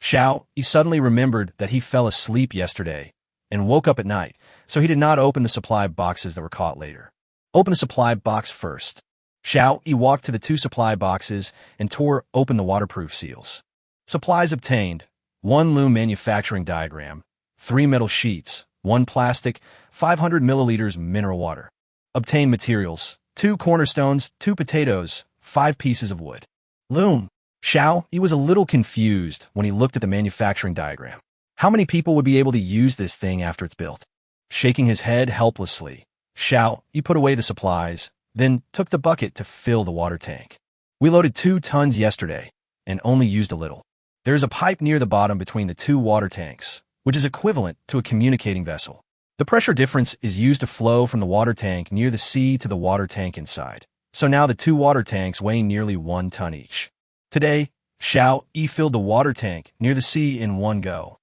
Xiao Yi suddenly remembered that he fell asleep yesterday and woke up at night, so he did not open the supply boxes that were caught later. Open the supply box first. Xiao Yi walked to the 2 supply boxes and tore open the waterproof seals. Supplies obtained: 1 loom manufacturing diagram, 3 metal sheets, 1 plastic, 500 milliliters mineral water. Obtained materials: 2 cornerstones, 2 potatoes, 5 pieces of wood. Loom. Xiao Yi was a little confused when he looked at the manufacturing diagram. How many people would be able to use this thing after it's built? Shaking his head helplessly, Xiao Yi put away the supplies, then took the bucket to fill the water tank. We loaded 2 tons yesterday and only used a little. There is a pipe near the bottom between the 2 water tanks, which is equivalent to a communicating vessel. The pressure difference is used to flow from the water tank near the sea to the water tank inside. So now the 2 water tanks weigh nearly 1 ton each. Today, Xiao Yi filled the water tank near the sea in one go.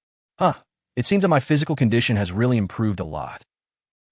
It seems that my physical condition has really improved a lot.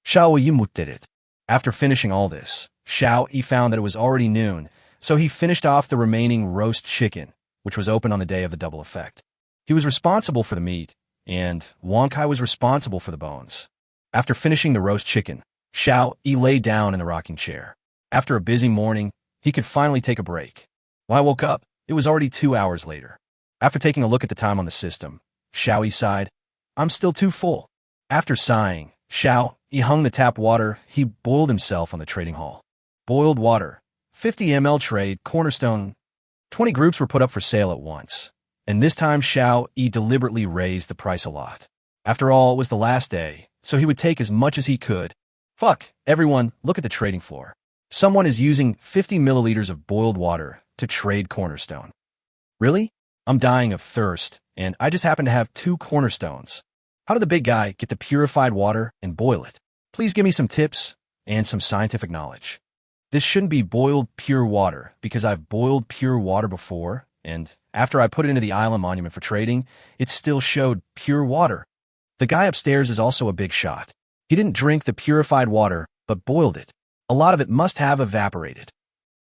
Xiao Yi did it. After finishing all this, Xiao Yi found that it was already noon, so he finished off the remaining roast chicken, which was open on the day of the double effect. He was responsible for the meat, and Wonkai was responsible for the bones. After finishing the roast chicken, Xiao Yi lay down in the rocking chair. After a busy morning, he could finally take a break. When I woke up, it was already 2 hours later. After taking a look at the time on the system, Xiao Yi sighed, "I'm still too full." After sighing, Xiao Yi hung the tap water he boiled himself on the trading hall. Boiled water, 50 ml trade, cornerstone. 20 groups were put up for sale at once, and this time Xiao Yi deliberately raised the price a lot. After all, it was the last day, so he would take as much as he could. Fuck, everyone, look at the trading floor. Someone is using 50 milliliters of boiled water to trade cornerstone. Really? I'm dying of thirst, and I just happen to have 2 cornerstones. How did the big guy get the purified water and boil it? Please give me some tips and some scientific knowledge. This shouldn't be boiled pure water, because I've boiled pure water before, and after I put it into the island monument for trading, it still showed pure water. The guy upstairs is also a big shot. He didn't drink the purified water, but boiled it. A lot of it must have evaporated.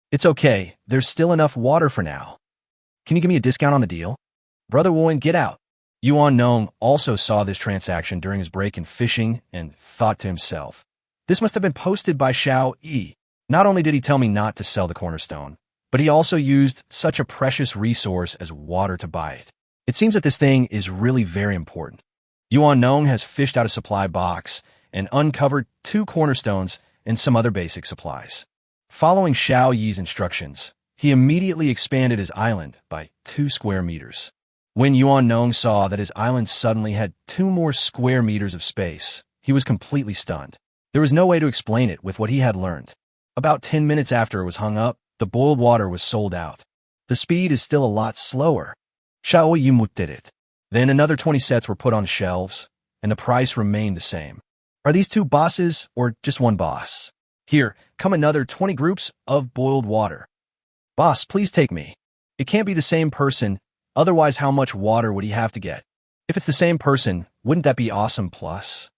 It's okay, there's still enough water for now. Can you give me a discount on the deal? Brother Woyan, get out. Yuan Nong also saw this transaction during his break in fishing and thought to himself, this must have been posted by Xiao Yi. Not only did he tell me not to sell the cornerstone, but he also used such a precious resource as water to buy it. It seems that this thing is really very important. Yuan Nong has fished out a supply box and uncovered 2 cornerstones and some other basic supplies. Following Xiao Yi's instructions, he immediately expanded his island by 2 square meters. When Yuan Nong saw that his island suddenly had 2 more square meters of space, he was completely stunned. There was no way to explain it with what he had learned. About 10 minutes after it was hung up, the boiled water was sold out. The speed is still a lot slower. Xiao Yi did it. Then another 20 sets were put on shelves, and the price remained the same. Are these 2 bosses or just 1 boss? Here, come another 20 groups of boiled water. Boss, please take me. It can't be the same person, otherwise how much water would he have to get? If it's the same person, wouldn't that be awesome plus?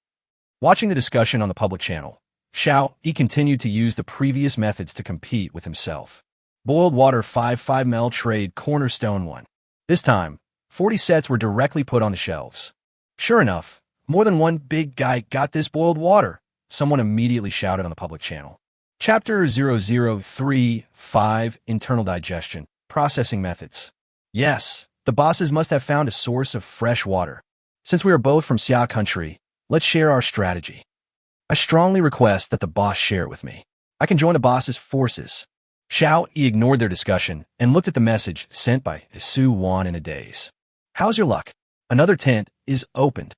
Watching the discussion on the public channel, Xiao Yi continued to use the previous methods to compete with himself. Boiled water 5 ml trade cornerstone 1. This time, 40 sets were directly put on the shelves. Sure enough, more than one big guy got this boiled water, someone immediately shouted on the public channel. Chapter 0035 Internal Digestion, Processing Methods. Yes, the bosses must have found a source of fresh water. Since we are both from Xia country, let's share our strategy. I strongly request that the boss share it with me. I can join the boss's forces. Xiao Yi ignored their discussion and looked at the message sent by Su Wan in a daze. How's your luck? Another tent is opened.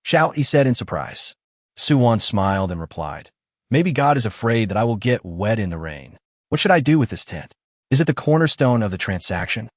Xiao Yi said in surprise. Su Wan smiled and replied, Maybe God is afraid that I will get wet in the rain. What should I do with this tent? Is it the cornerstone of the transaction?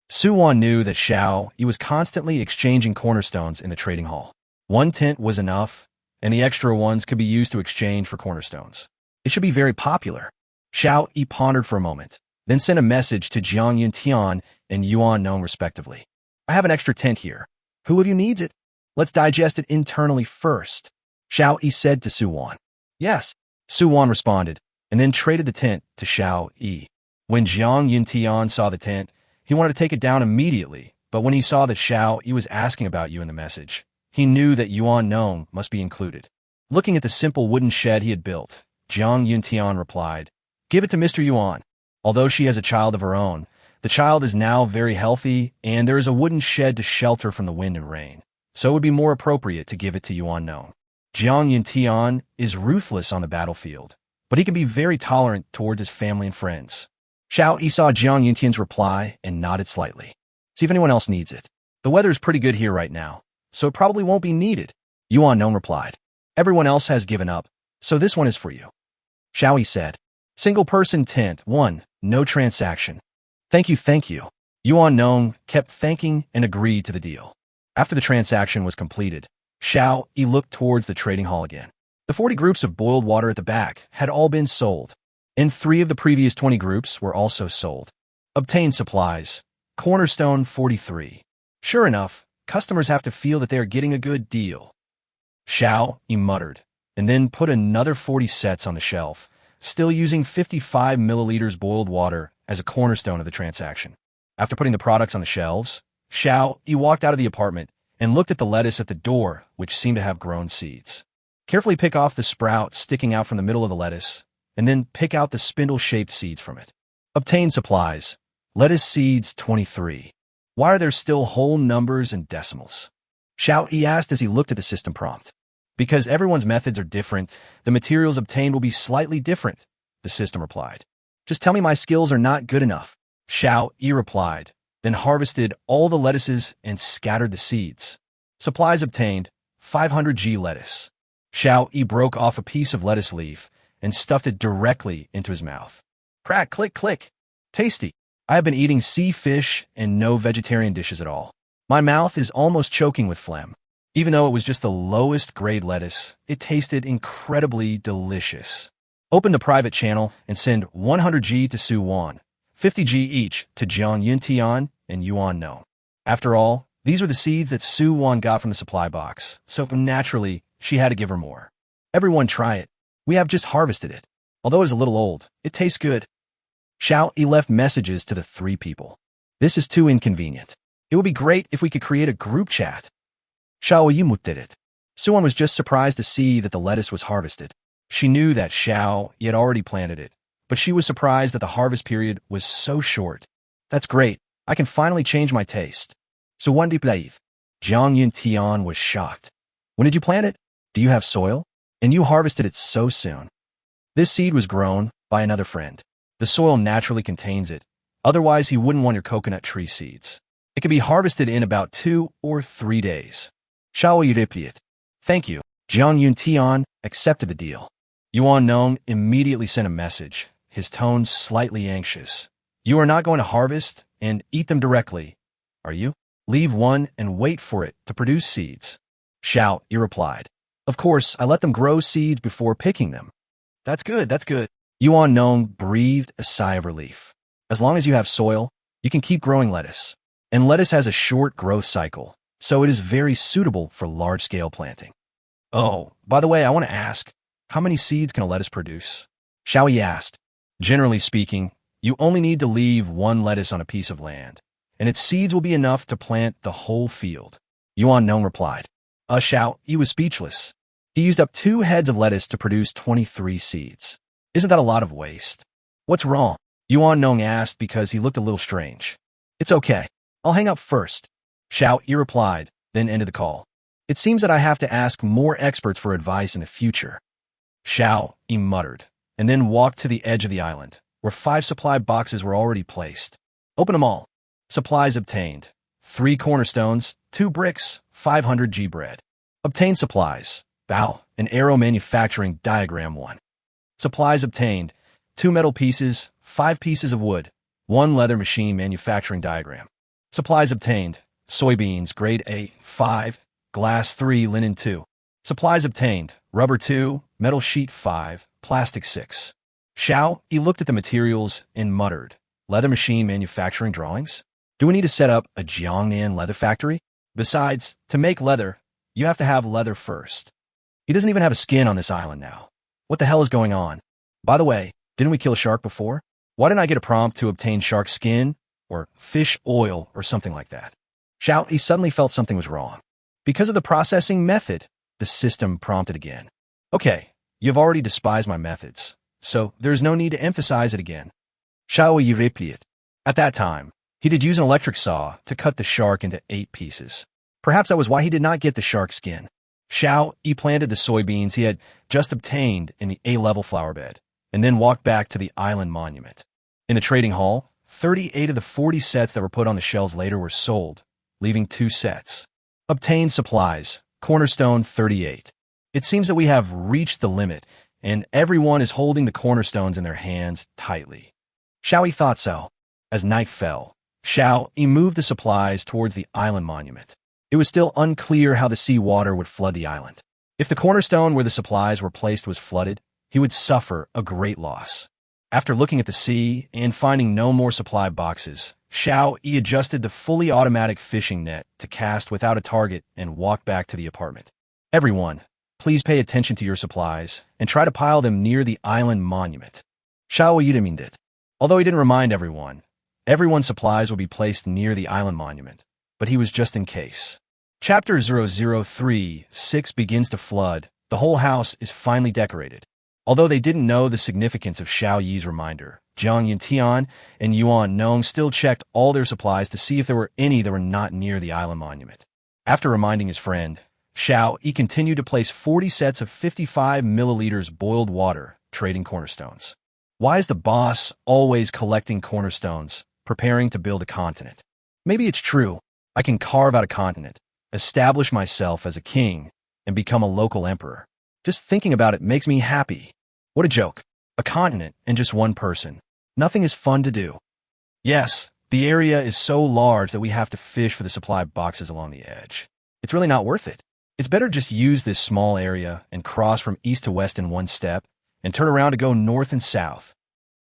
Su Wan knew that Xiao Yi was constantly exchanging cornerstones in the trading hall. One tent was enough, and the extra ones could be used to exchange for cornerstones. It should be very popular. Xiao Yi pondered for a moment, then sent a message to Jiang Yuntian and Yuan Nong respectively. I have an extra tent here. Who of you needs it? Let's digest it internally first. Xiao Yi said to Su Wan. Yes, Su Wan responded, and then traded the tent to Xiao Yi. When Jiang Yuntian saw the tent, he wanted to take it down immediately, but when he saw that Xiao Yi was asking about you in the message, he knew that Yuan Nong must be included. Looking at the simple wooden shed he had built, Jiang Yuntian replied, Give it to Mr. Yuan. Although she has a child of her own, the child is now very healthy, and there is a wooden shed to shelter from the wind and rain, so it would be more appropriate to give it to Yuan Nong. Jiang Yuntian is ruthless on the battlefield, but he can be very tolerant towards his family and friends. Xiao Yi saw Jiang Yuntian's reply and nodded slightly. See if anyone else needs it. The weather is pretty good here right now, so it probably won't be needed. Yuan Nong replied. Everyone else has given up, so this one is for you. Xiao Yi said. Single-person tent 1, no transaction. Thank you. Yuan Nong kept thanking and agreed to the deal. After the transaction was completed, Xiao Yi looked towards the trading hall again. The 40 groups of boiled water at the back had all been sold, and 3 of the previous 20 groups were also sold. Obtain supplies. Cornerstone 43. Sure enough, customers have to feel that they are getting a good deal. Xiao Yi muttered, and then put another 40 sets on the shelf, still using 55 milliliters boiled water as a cornerstone of the transaction. After putting the products on the shelves, Xiao Yi walked out of the apartment and looked at the lettuce at the door, which seemed to have grown seeds. Carefully pick off the sprout sticking out from the middle of the lettuce, and then pick out the spindle-shaped seeds from it. Obtain supplies. Lettuce seeds 23. Why are there still whole numbers and decimals? Xiao Yi asked as he looked at the system prompt. Because everyone's methods are different, the materials obtained will be slightly different, the system replied. Just tell me my skills are not good enough. Xiao Yi replied, then harvested all the lettuces and scattered the seeds. Supplies obtained, 500 g lettuce. Xiao Yi broke off a piece of lettuce leaf and stuffed it directly into his mouth. Crack, click, click. Tasty. I have been eating sea fish and no vegetarian dishes at all. My mouth is almost choking with phlegm. Even though it was just the lowest grade lettuce, it tasted incredibly delicious. Open the private channel and send 100 g to Su Wan, 50 g each to Jiang Yuntian and Yuan Nong. After all, these were the seeds that Su Wan got from the supply box, so naturally, she had to give her more. Everyone try it. We have just harvested it. Although it's a little old, it tastes good. Xiao Yi left messages to the 3 people. This is too inconvenient. It would be great if we could create a group chat. Xiao Yi did it. Su Wan was just surprised to see that the lettuce was harvested. She knew that Xiao Yi had already planted it, but she was surprised that the harvest period was so short. That's great. I can finally change my taste. So when did you Jiang Yuntian was shocked. When did you plant it? Do you have soil? And you harvested it so soon. This seed was grown by another friend. The soil naturally contains it. Otherwise, he wouldn't want your coconut tree seeds. It can be harvested in about 2 or 3 days. Xiao Yi replied. Thank you. Jiang Yuntian accepted the deal. Yuan Nong immediately sent a message, his tone slightly anxious. You are not going to harvest and eat them directly, are you? Leave one and wait for it to produce seeds. Xiao Yi replied. Of course, I let them grow seeds before picking them. That's good. Yuan Nong breathed a sigh of relief. As long as you have soil, you can keep growing lettuce. And lettuce has a short growth cycle, so it is very suitable for large-scale planting. Oh, by the way, I want to ask, how many seeds can a lettuce produce? Xiao Yi asked. Generally speaking, you only need to leave one lettuce on a piece of land, and its seeds will be enough to plant the whole field. Yuan Nong replied. Xiao Yi was speechless. He used up 2 heads of lettuce to produce 23 seeds. Isn't that a lot of waste? What's wrong? Yuan Nong asked because he looked a little strange. It's okay. I'll hang up first. Xiao Yi replied, then ended the call. It seems that I have to ask more experts for advice in the future. Xiao Yi muttered, and then walked to the edge of the island, where 5 supply boxes were already placed. Open them all. Supplies obtained. 3 cornerstones, 2 bricks, 500 G bread. Obtained supplies. Bow, an arrow manufacturing diagram 1. Supplies obtained. 2 metal pieces, 5 pieces of wood, 1 leather machine manufacturing diagram. Supplies obtained. Soybeans, grade A, 5, glass 3, linen 2. Supplies obtained. Rubber 2, metal sheet 5, plastic 6. Xiao Yi looked at the materials and muttered, leather machine manufacturing drawings? Do we need to set up a Jiangnan leather factory? Besides, to make leather, you have to have leather first. He doesn't even have a skin on this island now. What the hell is going on? By the way, didn't we kill a shark before? Why didn't I get a prompt to obtain shark skin or fish oil or something like that? Xiao Yi suddenly felt something was wrong. Because of the processing method, the system prompted again. Okay, you've already despised my methods, so there's no need to emphasize it again. Xiao Yi repeated. At that time, he did use an electric saw to cut the shark into 8 pieces. Perhaps that was why he did not get the shark skin. Xiao Yi planted the soybeans he had just obtained in the A-level flower bed, and then walked back to the island monument. In a trading hall, 38 of the 40 sets that were put on the shelves later were sold, leaving 2 sets. Obtained supplies, cornerstone 38. It seems that we have reached the limit, and everyone is holding the cornerstones in their hands tightly. Xiao Yi thought so. As night fell, Xiao Yi moved the supplies towards the island monument. It was still unclear how the sea water would flood the island. If the cornerstone where the supplies were placed was flooded, he would suffer a great loss. After looking at the sea and finding no more supply boxes, Xiao Yi adjusted the fully automatic fishing net to cast without a target and walked back to the apartment. Everyone, please pay attention to your supplies and try to pile them near the island monument. Xiao Yi demanded. Although he didn't remind everyone's supplies will be placed near the island monument, but he was just in case. Chapter 0036 begins to flood. The whole house is finally decorated. Although they didn't know the significance of Xiao Yi's reminder, Zhang Yintian and Yuan Nong still checked all their supplies to see if there were any that were not near the island monument. After reminding his friend, Xiao Yi continued to place 40 sets of 55 milliliters boiled water, trading cornerstones. Why is the boss always collecting cornerstones, preparing to build a continent? Maybe it's true. I can carve out a continent, establish myself as a king, and become a local emperor. Just thinking about it makes me happy. What a joke. A continent and just one person. Nothing is fun to do. Yes, the area is so large that we have to fish for the supply boxes along the edge. It's really not worth it. It's better just use this small area and cross from east to west in one step and turn around to go north and south.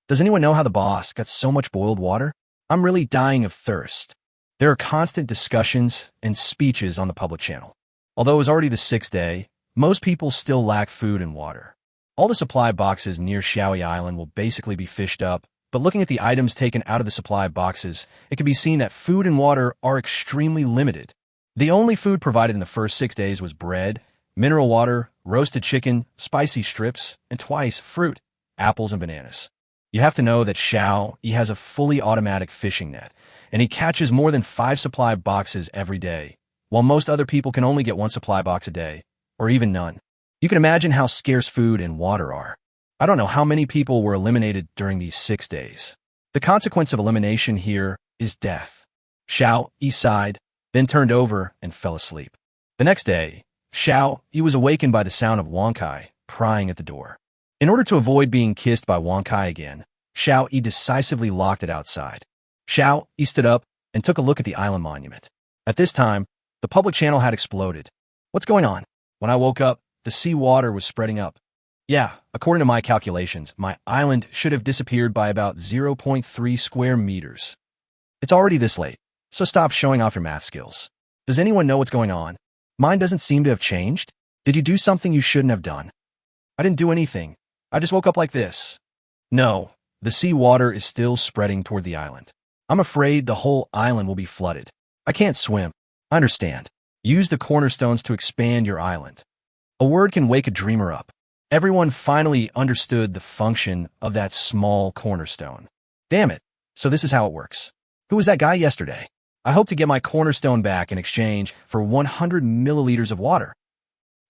Does anyone know how the boss got so much boiled water? I'm really dying of thirst. There are constant discussions and speeches on the public channel. Although it was already the 6th day, most people still lack food and water. All the supply boxes near Xiaoyi Island will basically be fished up, but looking at the items taken out of the supply boxes, it can be seen that food and water are extremely limited. The only food provided in the first 6 days was bread, mineral water, roasted chicken, spicy strips, and twice fruit, apples, and bananas. You have to know that Xiao Yi has a fully automatic fishing net, and he catches more than 5 supply boxes every day, while most other people can only get 1 supply box a day, or even none. You can imagine how scarce food and water are. I don't know how many people were eliminated during these 6 days. The consequence of elimination here is death. Xiao Yi sighed, then turned over and fell asleep. The next day, Xiao Yi was awakened by the sound of Wang Kai prying at the door. In order to avoid being kissed by Wang Kai again, Xiao Yi decisively locked it outside. Xiao Yi stood up and took a look at the island monument. At this time, the public channel had exploded. What's going on? When I woke up, the sea water was spreading up. Yeah, according to my calculations, my island should have disappeared by about 0.3 square meters. It's already this late, so stop showing off your math skills. Does anyone know what's going on? Mine doesn't seem to have changed. Did you do something you shouldn't have done? I didn't do anything. I just woke up like this. No, the sea water is still spreading toward the island. I'm afraid the whole island will be flooded. I can't swim. I understand. Use the cornerstones to expand your island. A word can wake a dreamer up. Everyone finally understood the function of that small cornerstone. Damn it. So this is how it works. Who was that guy yesterday? I hope to get my cornerstone back in exchange for 100 milliliters of water.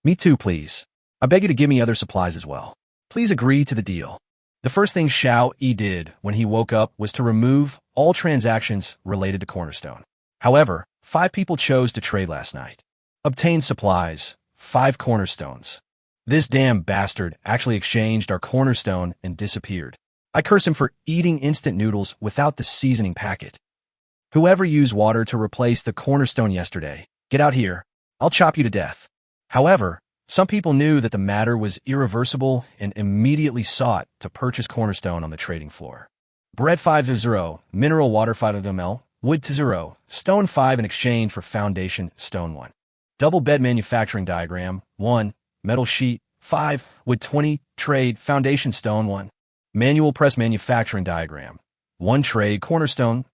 Me too, please. I beg you to give me other supplies as well. Please agree to the deal. The first thing Xiao Yi did when he woke up was to remove all transactions related to Cornerstone. However, 5 people chose to trade last night. Obtained supplies, 5 cornerstones. This damn bastard actually exchanged our cornerstone and disappeared. I curse him for eating instant noodles without the seasoning packet. Whoever used water to replace the cornerstone yesterday, get out here. I'll chop you to death. However, some people knew that the matter was irreversible and immediately sought to purchase cornerstone on the trading floor. Bread 5 to 0, mineral water 5 ml, wood to 0, stone 5 in exchange for foundation stone 1. Double bed manufacturing diagram 1, metal sheet 5, wood 20, trade foundation stone 1. Manual press manufacturing diagram 1 trade cornerstone.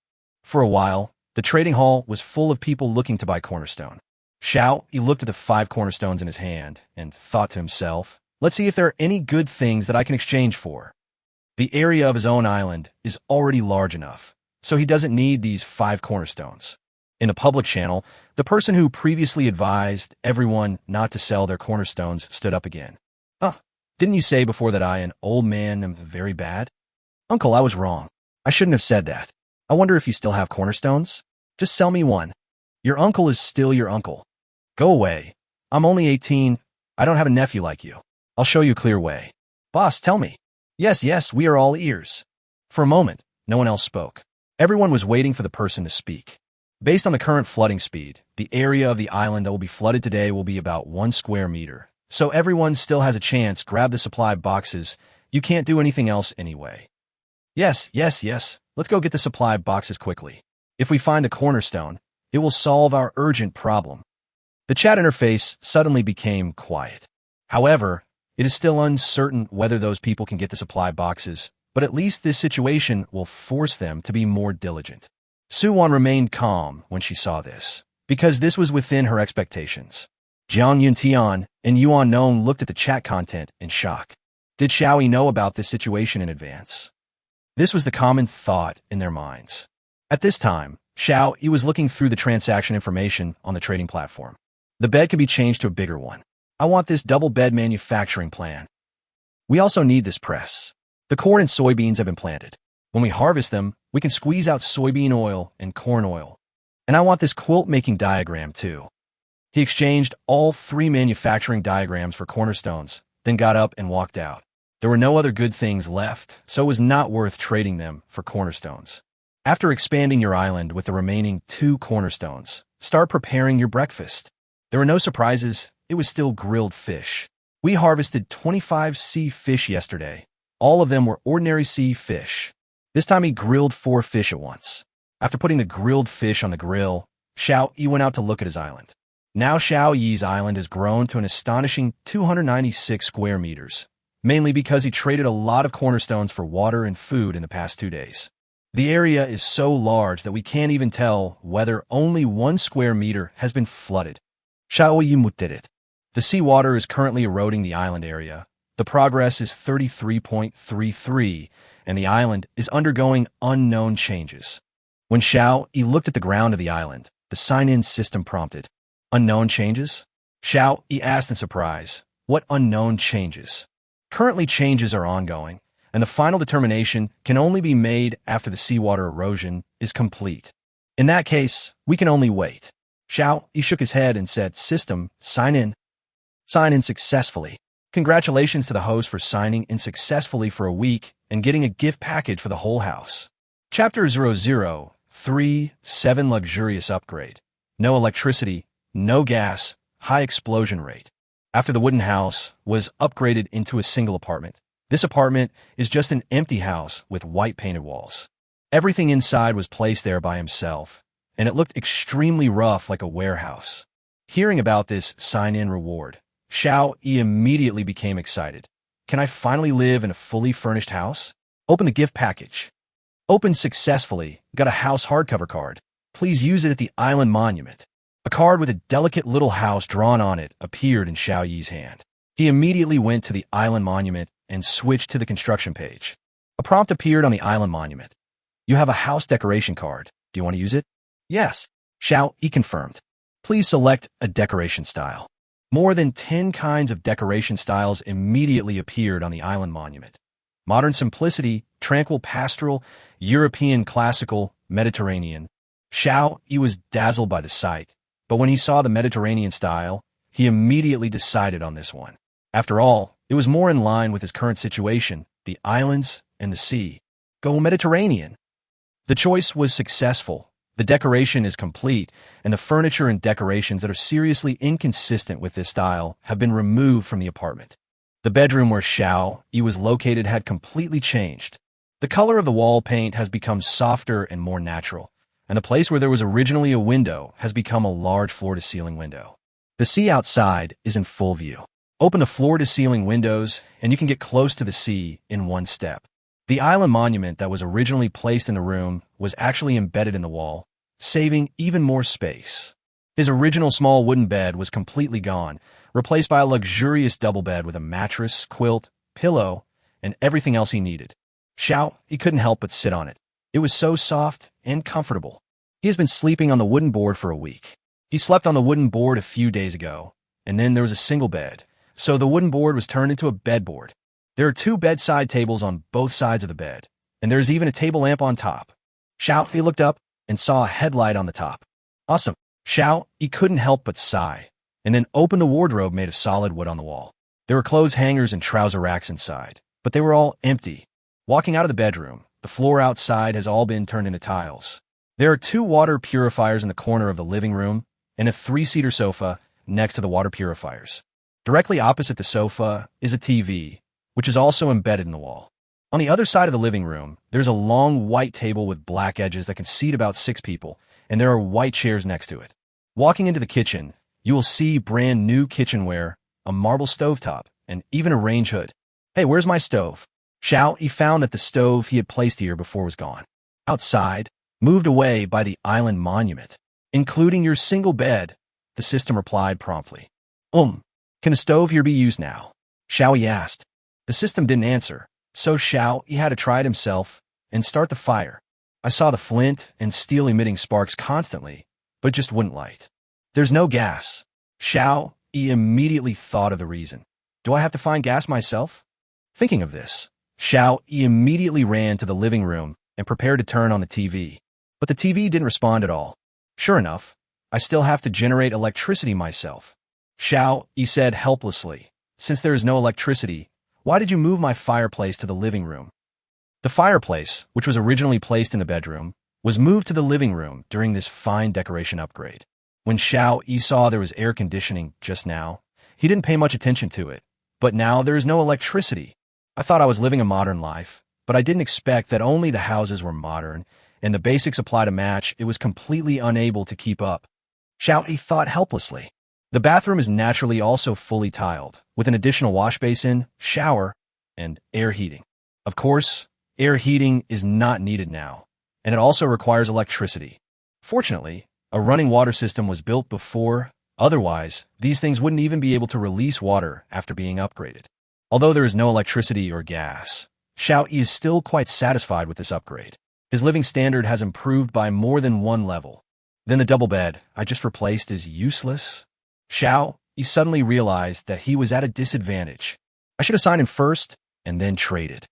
For a while, the trading hall was full of people looking to buy cornerstone. Xiao Yi looked at the 5 cornerstones in his hand and thought to himself, let's see if there are any good things that I can exchange for. The area of his own island is already large enough, so he doesn't need these 5 cornerstones. In the public channel, the person who previously advised everyone not to sell their cornerstones stood up again. Didn't you say before that I, an old man, am very bad? Uncle, I was wrong. I shouldn't have said that. I wonder if you still have cornerstones? Just sell me one. Your uncle is still your uncle. Go away. I'm only 18. I don't have a nephew like you. I'll show you a clear way. Boss, tell me. Yes, we are all ears. For a moment, no one else spoke. Everyone was waiting for the person to speak. Based on the current flooding speed, the area of the island that will be flooded today will be about 1 square meter. So everyone still has a chance. Grab the supply boxes. You can't do anything else anyway. Yes. Let's go get the supply boxes quickly. If we find a cornerstone, it will solve our urgent problem. The chat interface suddenly became quiet. However, it is still uncertain whether those people can get the supply boxes, but at least this situation will force them to be more diligent. Suwon remained calm when she saw this, because this was within her expectations. Jiang Yuntian and Yuan Nong looked at the chat content in shock. Did Xiao Yi know about this situation in advance? This was the common thought in their minds. At this time, Xiao Yi was looking through the transaction information on the trading platform. The bed can be changed to a bigger one. I want this double bed manufacturing plan. We also need this press. The corn and soybeans have been planted. When we harvest them, we can squeeze out soybean oil and corn oil. And I want this quilt making diagram too. He exchanged all 3 manufacturing diagrams for cornerstones, then got up and walked out. There were no other good things left, so it was not worth trading them for cornerstones. After expanding your island with the remaining 2 cornerstones, start preparing your breakfast. There were no surprises. It was still grilled fish. We harvested 25 sea fish yesterday. All of them were ordinary sea fish. This time he grilled 4 fish at once. After putting the grilled fish on the grill, Xiao Yi went out to look at his island. Now Xiao Yi's island has grown to an astonishing 296 square meters, mainly because he traded a lot of cornerstones for water and food in the past 2 days. The area is so large that we can't even tell whether only 1 square meter has been flooded. Xiao Yi did it. The seawater is currently eroding the island area. The progress is 33.33, and the island is undergoing unknown changes. When Xiao Yi looked at the ground of the island, the sign-in system prompted. Unknown changes? Xiao Yi asked in surprise. What unknown changes? Currently changes are ongoing, and the final determination can only be made after the seawater erosion is complete. In that case, we can only wait. Xiao Yi shook his head and said, System, sign in. Sign in successfully. Congratulations to the host for signing in successfully for a week and getting a gift package for the whole house. Chapter 003-7 Luxurious Upgrade. No electricity, no gas, high explosion rate. After the wooden house was upgraded into a single apartment, this apartment is just an empty house with white painted walls. Everything inside was placed there by himself, and it looked extremely rough like a warehouse. Hearing about this sign-in reward, Xiao Yi immediately became excited. Can I finally live in a fully furnished house? Open the gift package. Opened successfully. Got a house hardcover card. Please use it at the island monument. A card with a delicate little house drawn on it appeared in Xiao Yi's hand. He immediately went to the island monument and switched to the construction page. A prompt appeared on the island monument. You have a house decoration card. Do you want to use it? Yes. Xiao Yi confirmed. Please select a decoration style. More than 10 kinds of decoration styles immediately appeared on the island monument. Modern simplicity, tranquil pastoral, European classical, Mediterranean. Xiao Yi was dazzled by the sight, but when he saw the Mediterranean style, he immediately decided on this one. After all, it was more in line with his current situation, the islands and the sea. Go Mediterranean. The choice was successful. The decoration is complete, and the furniture and decorations that are seriously inconsistent with this style have been removed from the apartment. The bedroom where Xiao Yi was located had completely changed. The color of the wall paint has become softer and more natural, and the place where there was originally a window has become a large floor-to-ceiling window. The sea outside is in full view. Open the floor-to-ceiling windows, and you can get close to the sea in one step. The island monument that was originally placed in the room was actually embedded in the wall, saving even more space. His original small wooden bed was completely gone, replaced by a luxurious double bed with a mattress, quilt, pillow, and everything else he needed. Xiao, he couldn't help but sit on it. It was so soft and comfortable. He has been sleeping on the wooden board for a week. He slept on the wooden board a few days ago, and then there was a single bed, so the wooden board was turned into a bedboard. There are 2 bedside tables on both sides of the bed, and there is even a table lamp on top. Xiao, he looked up and saw a headlight on the top. Awesome. Xiao, he couldn't help but sigh, and then opened the wardrobe made of solid wood on the wall. There were clothes hangers and trouser racks inside, but they were all empty. Walking out of the bedroom, the floor outside has all been turned into tiles. There are 2 water purifiers in the corner of the living room and a 3-seater sofa next to the water purifiers. Directly opposite the sofa is a TV, which is also embedded in the wall. On the other side of the living room, there's a long white table with black edges that can seat about 6 people, and there are white chairs next to it. Walking into the kitchen, you will see brand new kitchenware, a marble stovetop, and even a range hood. Hey, where's my stove? Xiao, he found that the stove he had placed here before was gone. Outside, moved away by the island monument, including your single bed, the system replied promptly. Can the stove here be used now? Xiao, he asked. The system didn't answer, so Xiao, he had to try it himself and start the fire. I saw the flint and steel emitting sparks constantly, but it just wouldn't light. There's no gas. Xiao, he immediately thought of the reason. Do I have to find gas myself? Thinking of this, Xiao, he immediately ran to the living room and prepared to turn on the TV. But the TV didn't respond at all. Sure enough, I still have to generate electricity myself. Xiao, he said helplessly. Since there is no electricity, why did you move my fireplace to the living room? The fireplace, which was originally placed in the bedroom, was moved to the living room during this fine decoration upgrade. When Xiao Yi saw there was air conditioning just now, he didn't pay much attention to it. But now there is no electricity. I thought I was living a modern life, but I didn't expect that only the houses were modern, and the basic supply to match, it was completely unable to keep up. Xiao Yi thought helplessly. The bathroom is naturally also fully tiled, with an additional wash basin, shower, and air heating. Of course, air heating is not needed now, and it also requires electricity. Fortunately, a running water system was built before, otherwise, these things wouldn't even be able to release water after being upgraded. Although there is no electricity or gas, Xiao Yi is still quite satisfied with this upgrade. His living standard has improved by more than one level. Then the double bed I just replaced is useless. Xiao, he suddenly realized that he was at a disadvantage. I should have signed him first and then traded.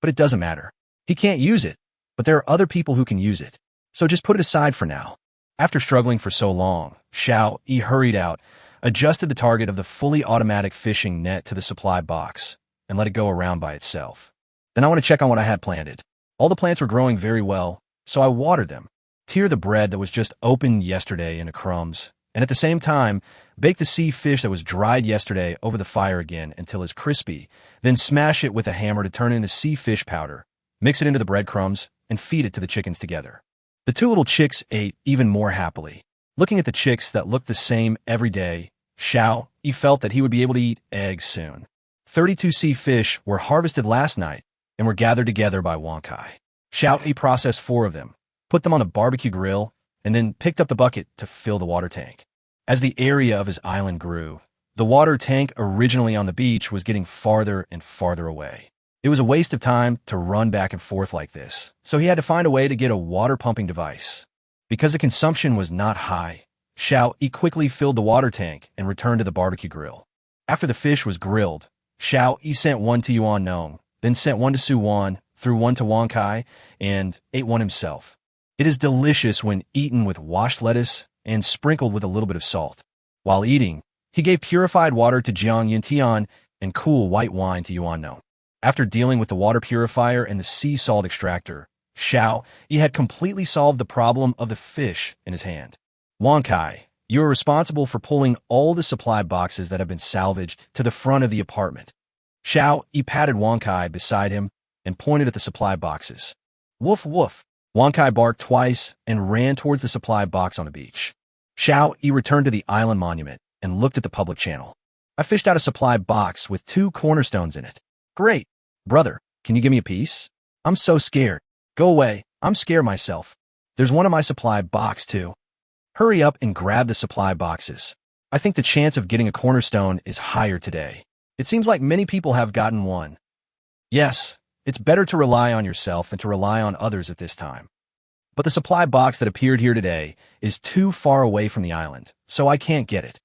But it doesn't matter. He can't use it, but there are other people who can use it. So just put it aside for now. After struggling for so long, Xiao, he hurried out, adjusted the target of the fully automatic fishing net to the supply box, and let it go around by itself. Then I want to check on what I had planted. All the plants were growing very well, so I watered them. Tear the bread that was just opened yesterday into crumbs, and at the same time, bake the sea fish that was dried yesterday over the fire again until it's crispy, then smash it with a hammer to turn it into sea fish powder, mix it into the breadcrumbs, and feed it to the chickens together. The 2 little chicks ate even more happily. Looking at the chicks that looked the same every day, Xiao, he felt that he would be able to eat eggs soon. 32 sea fish were harvested last night and were gathered together by Wang Kai. Xiao, he processed 4 of them, put them on a barbecue grill, and then picked up the bucket to fill the water tank. As the area of his island grew, the water tank originally on the beach was getting farther and farther away. It was a waste of time to run back and forth like this, so he had to find a way to get a water pumping device. Because the consumption was not high, Xiao Yi quickly filled the water tank and returned to the barbecue grill. After the fish was grilled, Xiao Yi sent one to Yuan Nong, then sent one to Su Wan, threw one to Wang Kai, and ate one himself. It is delicious when eaten with washed lettuce and sprinkled with a little bit of salt. While eating, he gave purified water to Jiang Yintian and cool white wine to Yuan Nong. After dealing with the water purifier and the sea salt extractor, Xiao Yi had completely solved the problem of the fish in his hand. Wang Kai, you are responsible for pulling all the supply boxes that have been salvaged to the front of the apartment. Xiao Yi patted Wang Kai beside him and pointed at the supply boxes. Woof woof. Wang Kai barked twice and ran towards the supply box on the beach. Xiao Yi returned to the island monument and looked at the public channel. I fished out a supply box with 2 cornerstones in it. Great. Brother, can you give me a piece? I'm so scared. Go away. I'm scared myself. There's one in my supply box, too. Hurry up and grab the supply boxes. I think the chance of getting a cornerstone is higher today. It seems like many people have gotten one. Yes, it's better to rely on yourself than to rely on others at this time. But the supply box that appeared here today is too far away from the island, so I can't get it.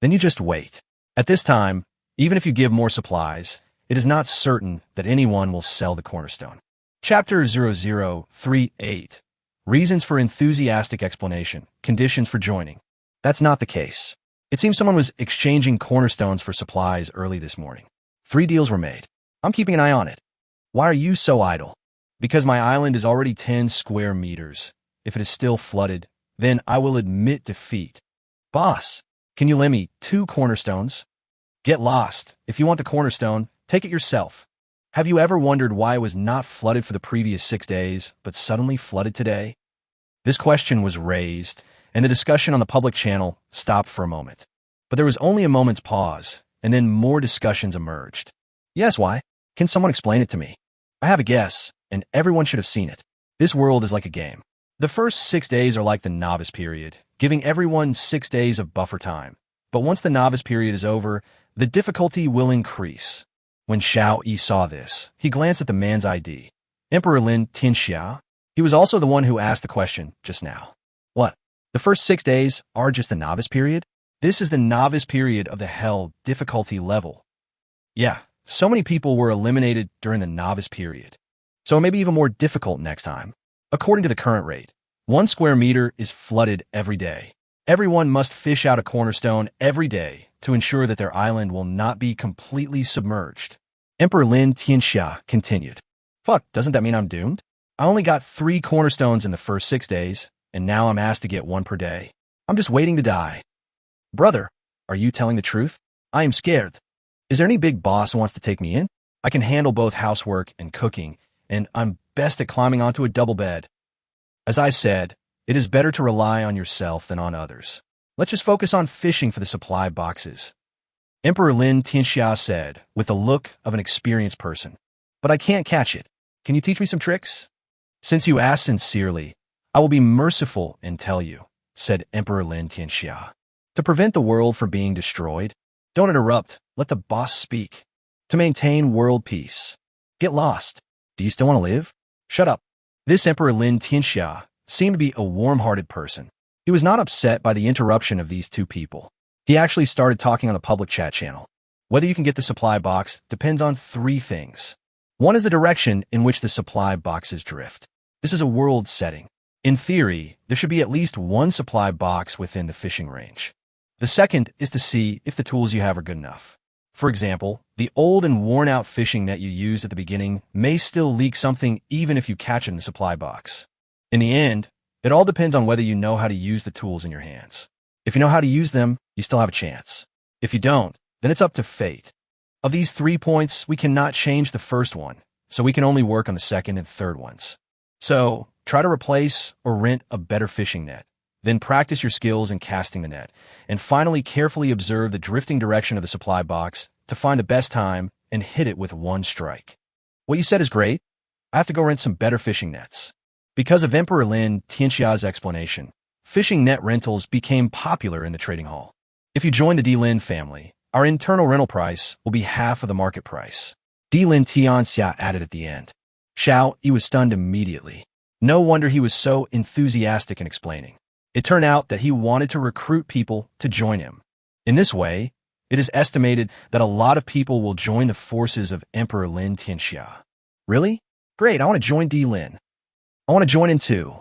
Then you just wait. At this time, even if you give more supplies, it is not certain that anyone will sell the cornerstone. Chapter 0038. Reasons for enthusiastic explanation. Conditions for joining. That's not the case. It seems someone was exchanging cornerstones for supplies early this morning. 3 deals were made. I'm keeping an eye on it. Why are you so idle? Because my island is already 10 square meters. If it is still flooded, then I will admit defeat. Boss, can you lend me 2 cornerstones? Get lost. If you want the cornerstone, take it yourself. Have you ever wondered why it was not flooded for the previous 6 days, but suddenly flooded today? This question was raised, and the discussion on the public channel stopped for a moment. But there was only a moment's pause, and then more discussions emerged. Yes, why? Can someone explain it to me? I have a guess, and everyone should have seen it. This world is like a game. The first 6 days are like the novice period, giving everyone 6 days of buffer time. But once the novice period is over, the difficulty will increase. When Xiao Yi saw this, he glanced at the man's ID. Emperor Lin Tianxia. He was also the one who asked the question just now. What? The first 6 days are just the novice period? This is the novice period of the hell difficulty level. Yeah, so many people were eliminated during the novice period. So it may be even more difficult next time. According to the current rate, 1 square meter is flooded every day. Everyone must fish out a cornerstone every day to ensure that their island will not be completely submerged. Emperor Lin Tianxia continued. Fuck, doesn't that mean I'm doomed? I only got 3 cornerstones in the first 6 days, and now I'm asked to get 1 per day. I'm just waiting to die. Brother, are you telling the truth? I am scared. Is there any big boss who wants to take me in? I can handle both housework and cooking, and I'm best at climbing onto a double bed. As I said, it is better to rely on yourself than on others. Let's just focus on fishing for the supply boxes. Emperor Lin Tianxia said, with the look of an experienced person. But I can't catch it. Can you teach me some tricks? Since you ask sincerely, I will be merciful and tell you, said Emperor Lin Tianxia. To prevent the world from being destroyed, don't interrupt, let the boss speak. To maintain world peace. Get lost. Do you still want to live? Shut up. This Emperor Lin Tianxia seemed to be a warm-hearted person. He was not upset by the interruption of these 2 people. He actually started talking on the public chat channel. Whether you can get the supply box depends on 3 things. One is the direction in which the supply boxes drift. This is a world setting. In theory, there should be at least 1 supply box within the fishing range. The second is to see if the tools you have are good enough. For example, the old and worn-out fishing net you used at the beginning may still leak something even if you catch it in the supply box. In the end, it all depends on whether you know how to use the tools in your hands. If you know how to use them, you still have a chance. If you don't, then it's up to fate. Of these 3 points, we cannot change the first one, so we can only work on the second and third ones. So, try to replace or rent a better fishing net. Then practice your skills in casting the net, and finally carefully observe the drifting direction of the supply box to find the best time and hit it with one strike. What you said is great. I have to go rent some better fishing nets. Because of Emperor Lin Tianxia's explanation, fishing net rentals became popular in the trading hall. If you join the D Lin family, our internal rental price will be half of the market price. D Lin Tianxia added at the end. Xiao Yi was stunned immediately. No wonder he was so enthusiastic in explaining. It turned out that he wanted to recruit people to join him. In this way, it is estimated that a lot of people will join the forces of Emperor Lin Tianxia. Really? Great, I want to join D Lin. I want to join in too.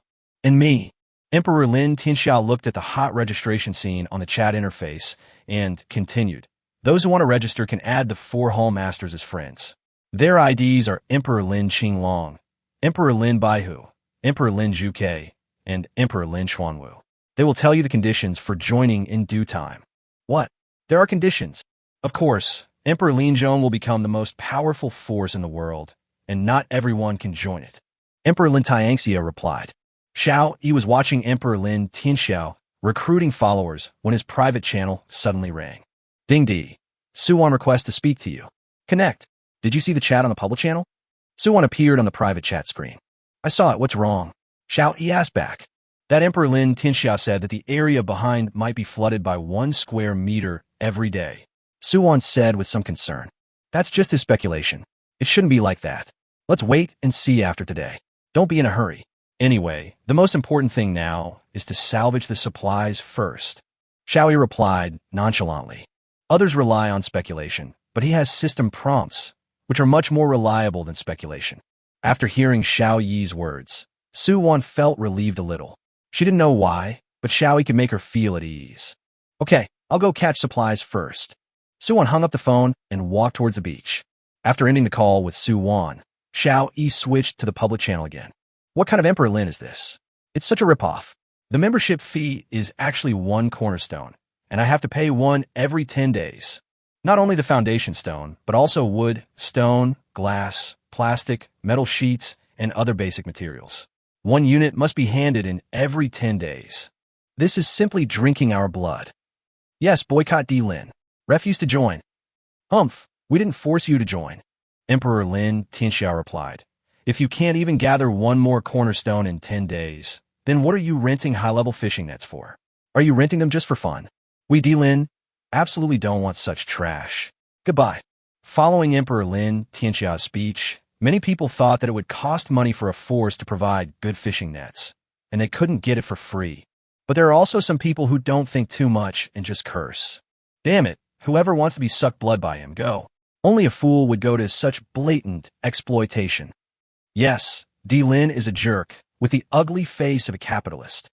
And me. Emperor Lin Tianxia looked at the hot registration scene on the chat interface and continued. Those who want to register can add the 4 Hall Masters as friends. Their IDs are Emperor Lin Qinglong, Emperor Lin Baihu, Emperor Lin Zhuke, and Emperor Lin Xuanwu. They will tell you the conditions for joining in due time. What? There are conditions. Of course, Emperor Lin Zhong will become the most powerful force in the world, and not everyone can join it. Emperor Lin Tianxia replied. Xiao Yi was watching Emperor Lin Tianxiao recruiting followers when his private channel suddenly rang. Ding Di. Suwon requests to speak to you. Connect. Did you see the chat on the public channel? Suwon appeared on the private chat screen. I saw it. What's wrong? Xiao Yi asked back. That Emperor Lin Tianxia said that the area behind might be flooded by 1 square meter every day. Suwon said with some concern. That's just his speculation. It shouldn't be like that. Let's wait and see after today. Don't be in a hurry. Anyway, the most important thing now is to salvage the supplies first. Xiao Yi replied nonchalantly. Others rely on speculation, but he has system prompts, which are much more reliable than speculation. After hearing Xiao Yi's words, Suwon felt relieved a little. She didn't know why, but Xiao Yi could make her feel at ease. Okay, I'll go catch supplies first. Suwon hung up the phone and walked towards the beach. After ending the call with Suwon, Xiao Yi switched to the public channel again. What kind of Emperor Lin is this? It's such a ripoff. The membership fee is actually 1 cornerstone, and I have to pay 1 every 10 days. Not only the foundation stone, but also wood, stone, glass, plastic, metal sheets, and other basic materials. 1 unit must be handed in every 10 days. This is simply drinking our blood. Yes, boycott D Lin. Refuse to join. Humph, we didn't force you to join. Emperor Lin Tianxia replied. If you can't even gather 1 more cornerstone in 10 days, then what are you renting high-level fishing nets for? Are you renting them just for fun? We D Lin absolutely don't want such trash. Goodbye. Following Emperor Lin Tianxia's speech, many people thought that it would cost money for a force to provide good fishing nets, and they couldn't get it for free. But there are also some people who don't think too much and just curse. Damn it, whoever wants to be sucked blood by him, go. Only a fool would go to such blatant exploitation. Yes, D Lin is a jerk, with the ugly face of a capitalist.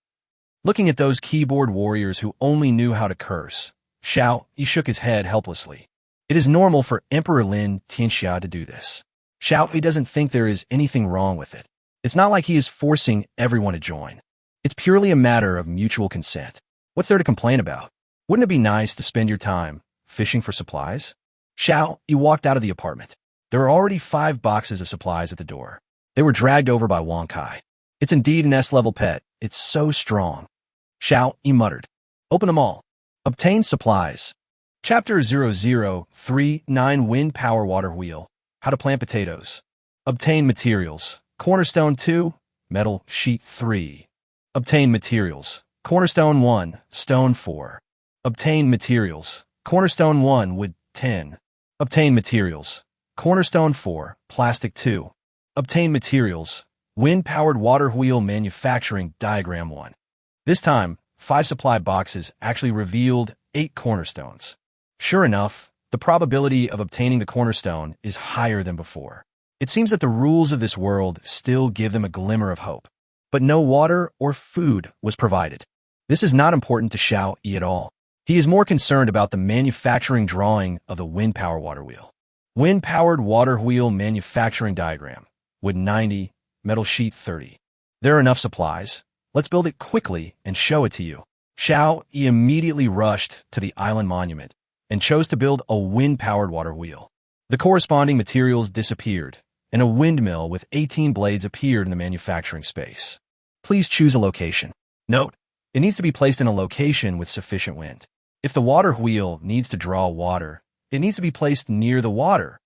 Looking at those keyboard warriors who only knew how to curse, Xiao Yi shook his head helplessly. It is normal for Emperor Lin Tianxia to do this. Xiao Yi doesn't think there is anything wrong with it. It's not like he is forcing everyone to join. It's purely a matter of mutual consent. What's there to complain about? Wouldn't it be nice to spend your time fishing for supplies? Xiao Yi walked out of the apartment. There were already 5 boxes of supplies at the door. They were dragged over by Wang Kai. It's indeed an S-level pet. It's so strong. Xiao Yi muttered. Open them all. Obtain supplies. Chapter 0039 Wind Power Water Wheel. How to plant potatoes. Obtain materials. Cornerstone 2. Metal sheet 3. Obtain materials. Cornerstone 1. Stone 4. Obtain materials. Cornerstone 1. Wood 10. Obtain materials. Cornerstone 4. Plastic 2. Obtain materials. Wind-powered water wheel manufacturing diagram 1. This time, 5 supply boxes actually revealed 8 cornerstones. Sure enough, the probability of obtaining the cornerstone is higher than before. It seems that the rules of this world still give them a glimmer of hope. But no water or food was provided. This is not important to Xiao Yi at all. He is more concerned about the manufacturing drawing of the wind-powered water wheel. Wind-powered water wheel manufacturing diagram. Wood 90, metal sheet 30. There are enough supplies. Let's build it quickly and show it to you. Xiao Yi immediately rushed to the island monument and chose to build a wind-powered water wheel. The corresponding materials disappeared, and a windmill with 18 blades appeared in the manufacturing space. Please choose a location. Note, It needs to be placed in a location with sufficient wind. If the water wheel needs to draw water, it needs to be placed near the water.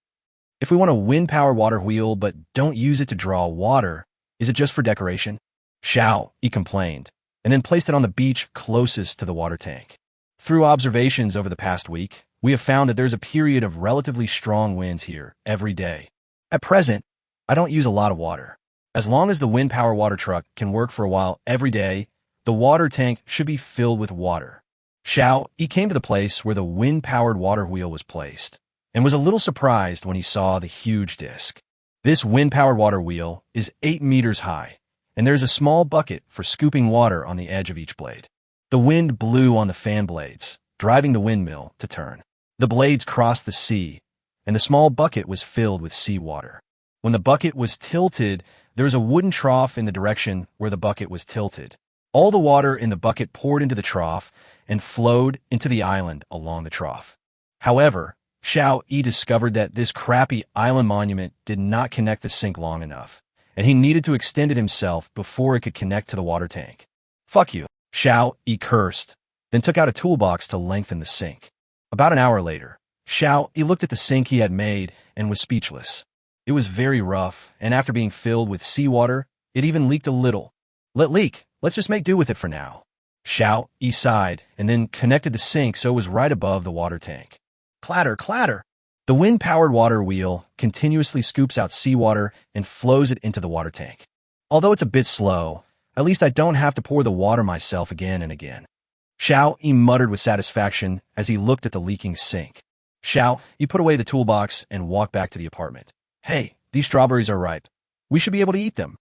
If we want a wind-powered water wheel but don't use it to draw water, is it just for decoration? Xiao, he complained, and then placed it on the beach closest to the water tank. Through observations over the past week, we have found that there's a period of relatively strong winds here every day. At present, I don't use a lot of water. As long as the wind-powered water truck can work for a while every day, the water tank should be filled with water. Xiao, he came to the place where the wind-powered water wheel was placed, and was a little surprised when he saw the huge disc. This wind-powered water wheel is 8 meters high, and there's a small bucket for scooping water on the edge of each blade. The wind blew on the fan blades, driving the windmill to turn. The blades crossed the sea, and the small bucket was filled with seawater. When the bucket was tilted, there was a wooden trough in the direction where the bucket was tilted. All the water in the bucket poured into the trough and flowed into the island along the trough. However, Xiao Yi discovered that this crappy island monument did not connect the sink long enough, and he needed to extend it himself before it could connect to the water tank. Fuck you, Xiao Yi cursed, then took out a toolbox to lengthen the sink. About an hour later, Xiao Yi looked at the sink he had made and was speechless. It was very rough, and after being filled with seawater, it even leaked a little. Let leak, let's just make do with it for now. Xiao Yi sighed, and then connected the sink so it was right above the water tank. Clatter, clatter! The wind-powered water wheel continuously scoops out seawater and flows it into the water tank. Although it's a bit slow, at least I don't have to pour the water myself again and again. Xiao Yi muttered with satisfaction as he looked at the leaking sink. Xiao Yi put away the toolbox and walked back to the apartment. Hey, these strawberries are ripe. We should be able to eat them.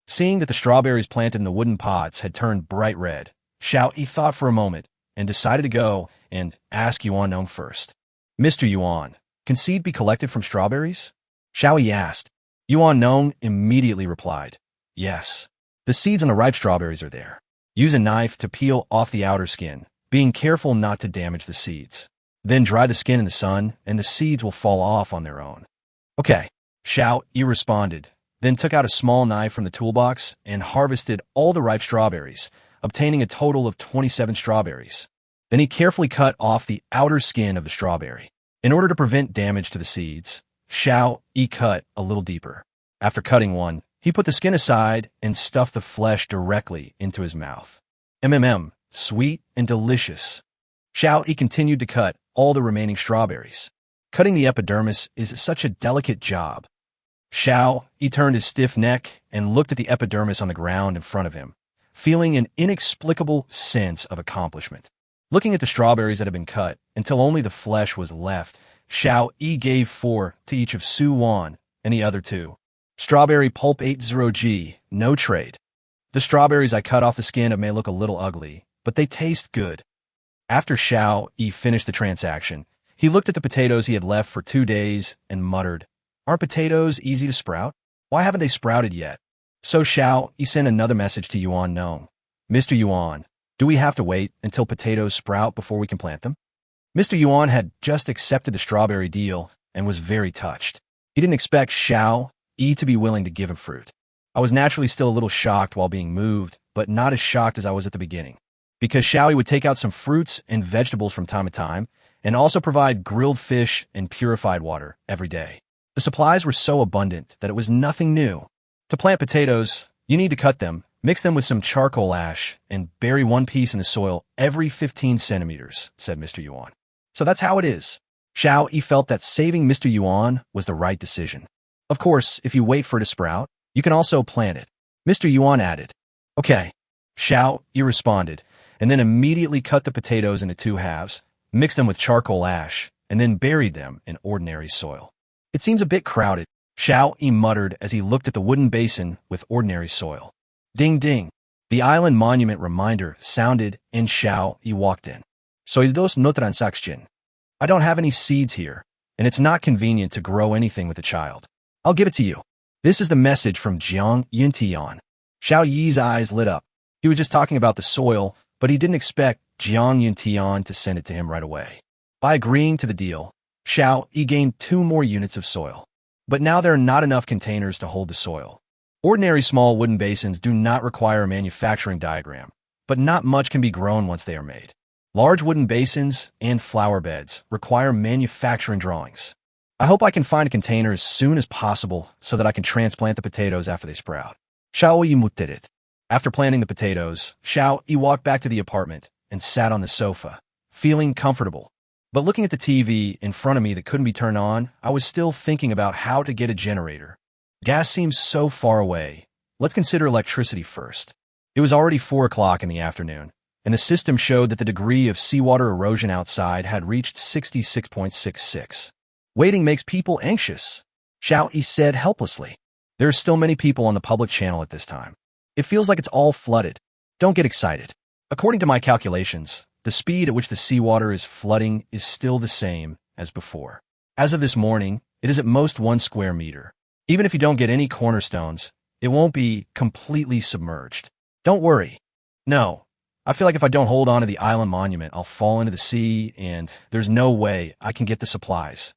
Seeing that the strawberries planted in the wooden pots had turned bright red, Xiao Yi thought for a moment and decided to go and ask Yuan Nong first. Mr. Yuan, can seed be collected from strawberries? Xiao Yi asked. Yuan Nong immediately replied, yes. The seeds on the ripe strawberries are there. Use a knife to peel off the outer skin, being careful not to damage the seeds. Then dry the skin in the sun, and the seeds will fall off on their own. Okay, Xiao Yi responded, then took out a small knife from the toolbox and harvested all the ripe strawberries, obtaining a total of 27 strawberries. Then he carefully cut off the outer skin of the strawberry. In order to prevent damage to the seeds, Xiao Yi cut a little deeper. After cutting one, he put the skin aside and stuffed the flesh directly into his mouth. Sweet and delicious. Xiao Yi continued to cut all the remaining strawberries. Cutting the epidermis is such a delicate job. Xiao Yi turned his stiff neck and looked at the epidermis on the ground in front of him, feeling an inexplicable sense of accomplishment. Looking at the strawberries that had been cut until only the flesh was left, Xiao Yi gave 4 to each of Su Wan and the other 2. Strawberry pulp 80G, no trade. The strawberries I cut off the skin of may look a little ugly, but they taste good. After Xiao Yi finished the transaction, he looked at the potatoes he had left for 2 days and muttered, aren't potatoes easy to sprout? Why haven't they sprouted yet? So Xiao Yi sent another message to Yuan Nong. Mr. Yuan, do we have to wait until potatoes sprout before we can plant them? Mr. Yuan had just accepted the strawberry deal and was very touched. He didn't expect Xiao Yi to be willing to give him fruit. I was naturally still a little shocked while being moved, but not as shocked as I was at the beginning. Because Xiao Yi would take out some fruits and vegetables from time to time, and also provide grilled fish and purified water every day. The supplies were so abundant that it was nothing new. To plant potatoes, you need to cut them, mix them with some charcoal ash, and bury one piece in the soil every 15 centimeters, said Mr. Yuan. So that's how it is. Xiao Yi felt that saving Mr. Yuan was the right decision. Of course, if you wait for it to sprout, you can also plant it. Mr. Yuan added. Okay. Xiao Yi responded, and then immediately cut the potatoes into 2 halves, mixed them with charcoal ash, and then buried them in ordinary soil. It seems a bit crowded, Xiao Yi muttered as he looked at the wooden basin with ordinary soil. Ding ding. The island monument reminder sounded and Xiao Yi walked in. Soy dos no transaction. I don't have any seeds here, and it's not convenient to grow anything with a child. I'll give it to you. This is the message from Jiang Yuntian. Xiao Yi's eyes lit up. He was just talking about the soil, but he didn't expect Jiang Yuntian to send it to him right away. By agreeing to the deal, Xiao Yi gained 2 more units of soil. But now there are not enough containers to hold the soil. Ordinary small wooden basins do not require a manufacturing diagram, but not much can be grown once they are made. Large wooden basins and flower beds require manufacturing drawings. I hope I can find a container as soon as possible so that I can transplant the potatoes after they sprout. Xiao Yi did it. After planting the potatoes, Xiao Yi walked back to the apartment and sat on the sofa, feeling comfortable. But looking at the TV in front of me that couldn't be turned on, I was still thinking about how to get a generator. Gas seems so far away. Let's consider electricity first. It was already 4 o'clock in the afternoon, and the system showed that the degree of seawater erosion outside had reached 66.66. Waiting makes people anxious, Xiao Yi said helplessly. There are still many people on the public channel at this time. It feels like it's all flooded. Don't get excited. According to my calculations, the speed at which the seawater is flooding is still the same as before. As of this morning, it is at most 1 square meter. Even if you don't get any cornerstones, it won't be completely submerged. Don't worry. No, I feel like if I don't hold on to the island monument, I'll fall into the sea, and there's no way I can get the supplies.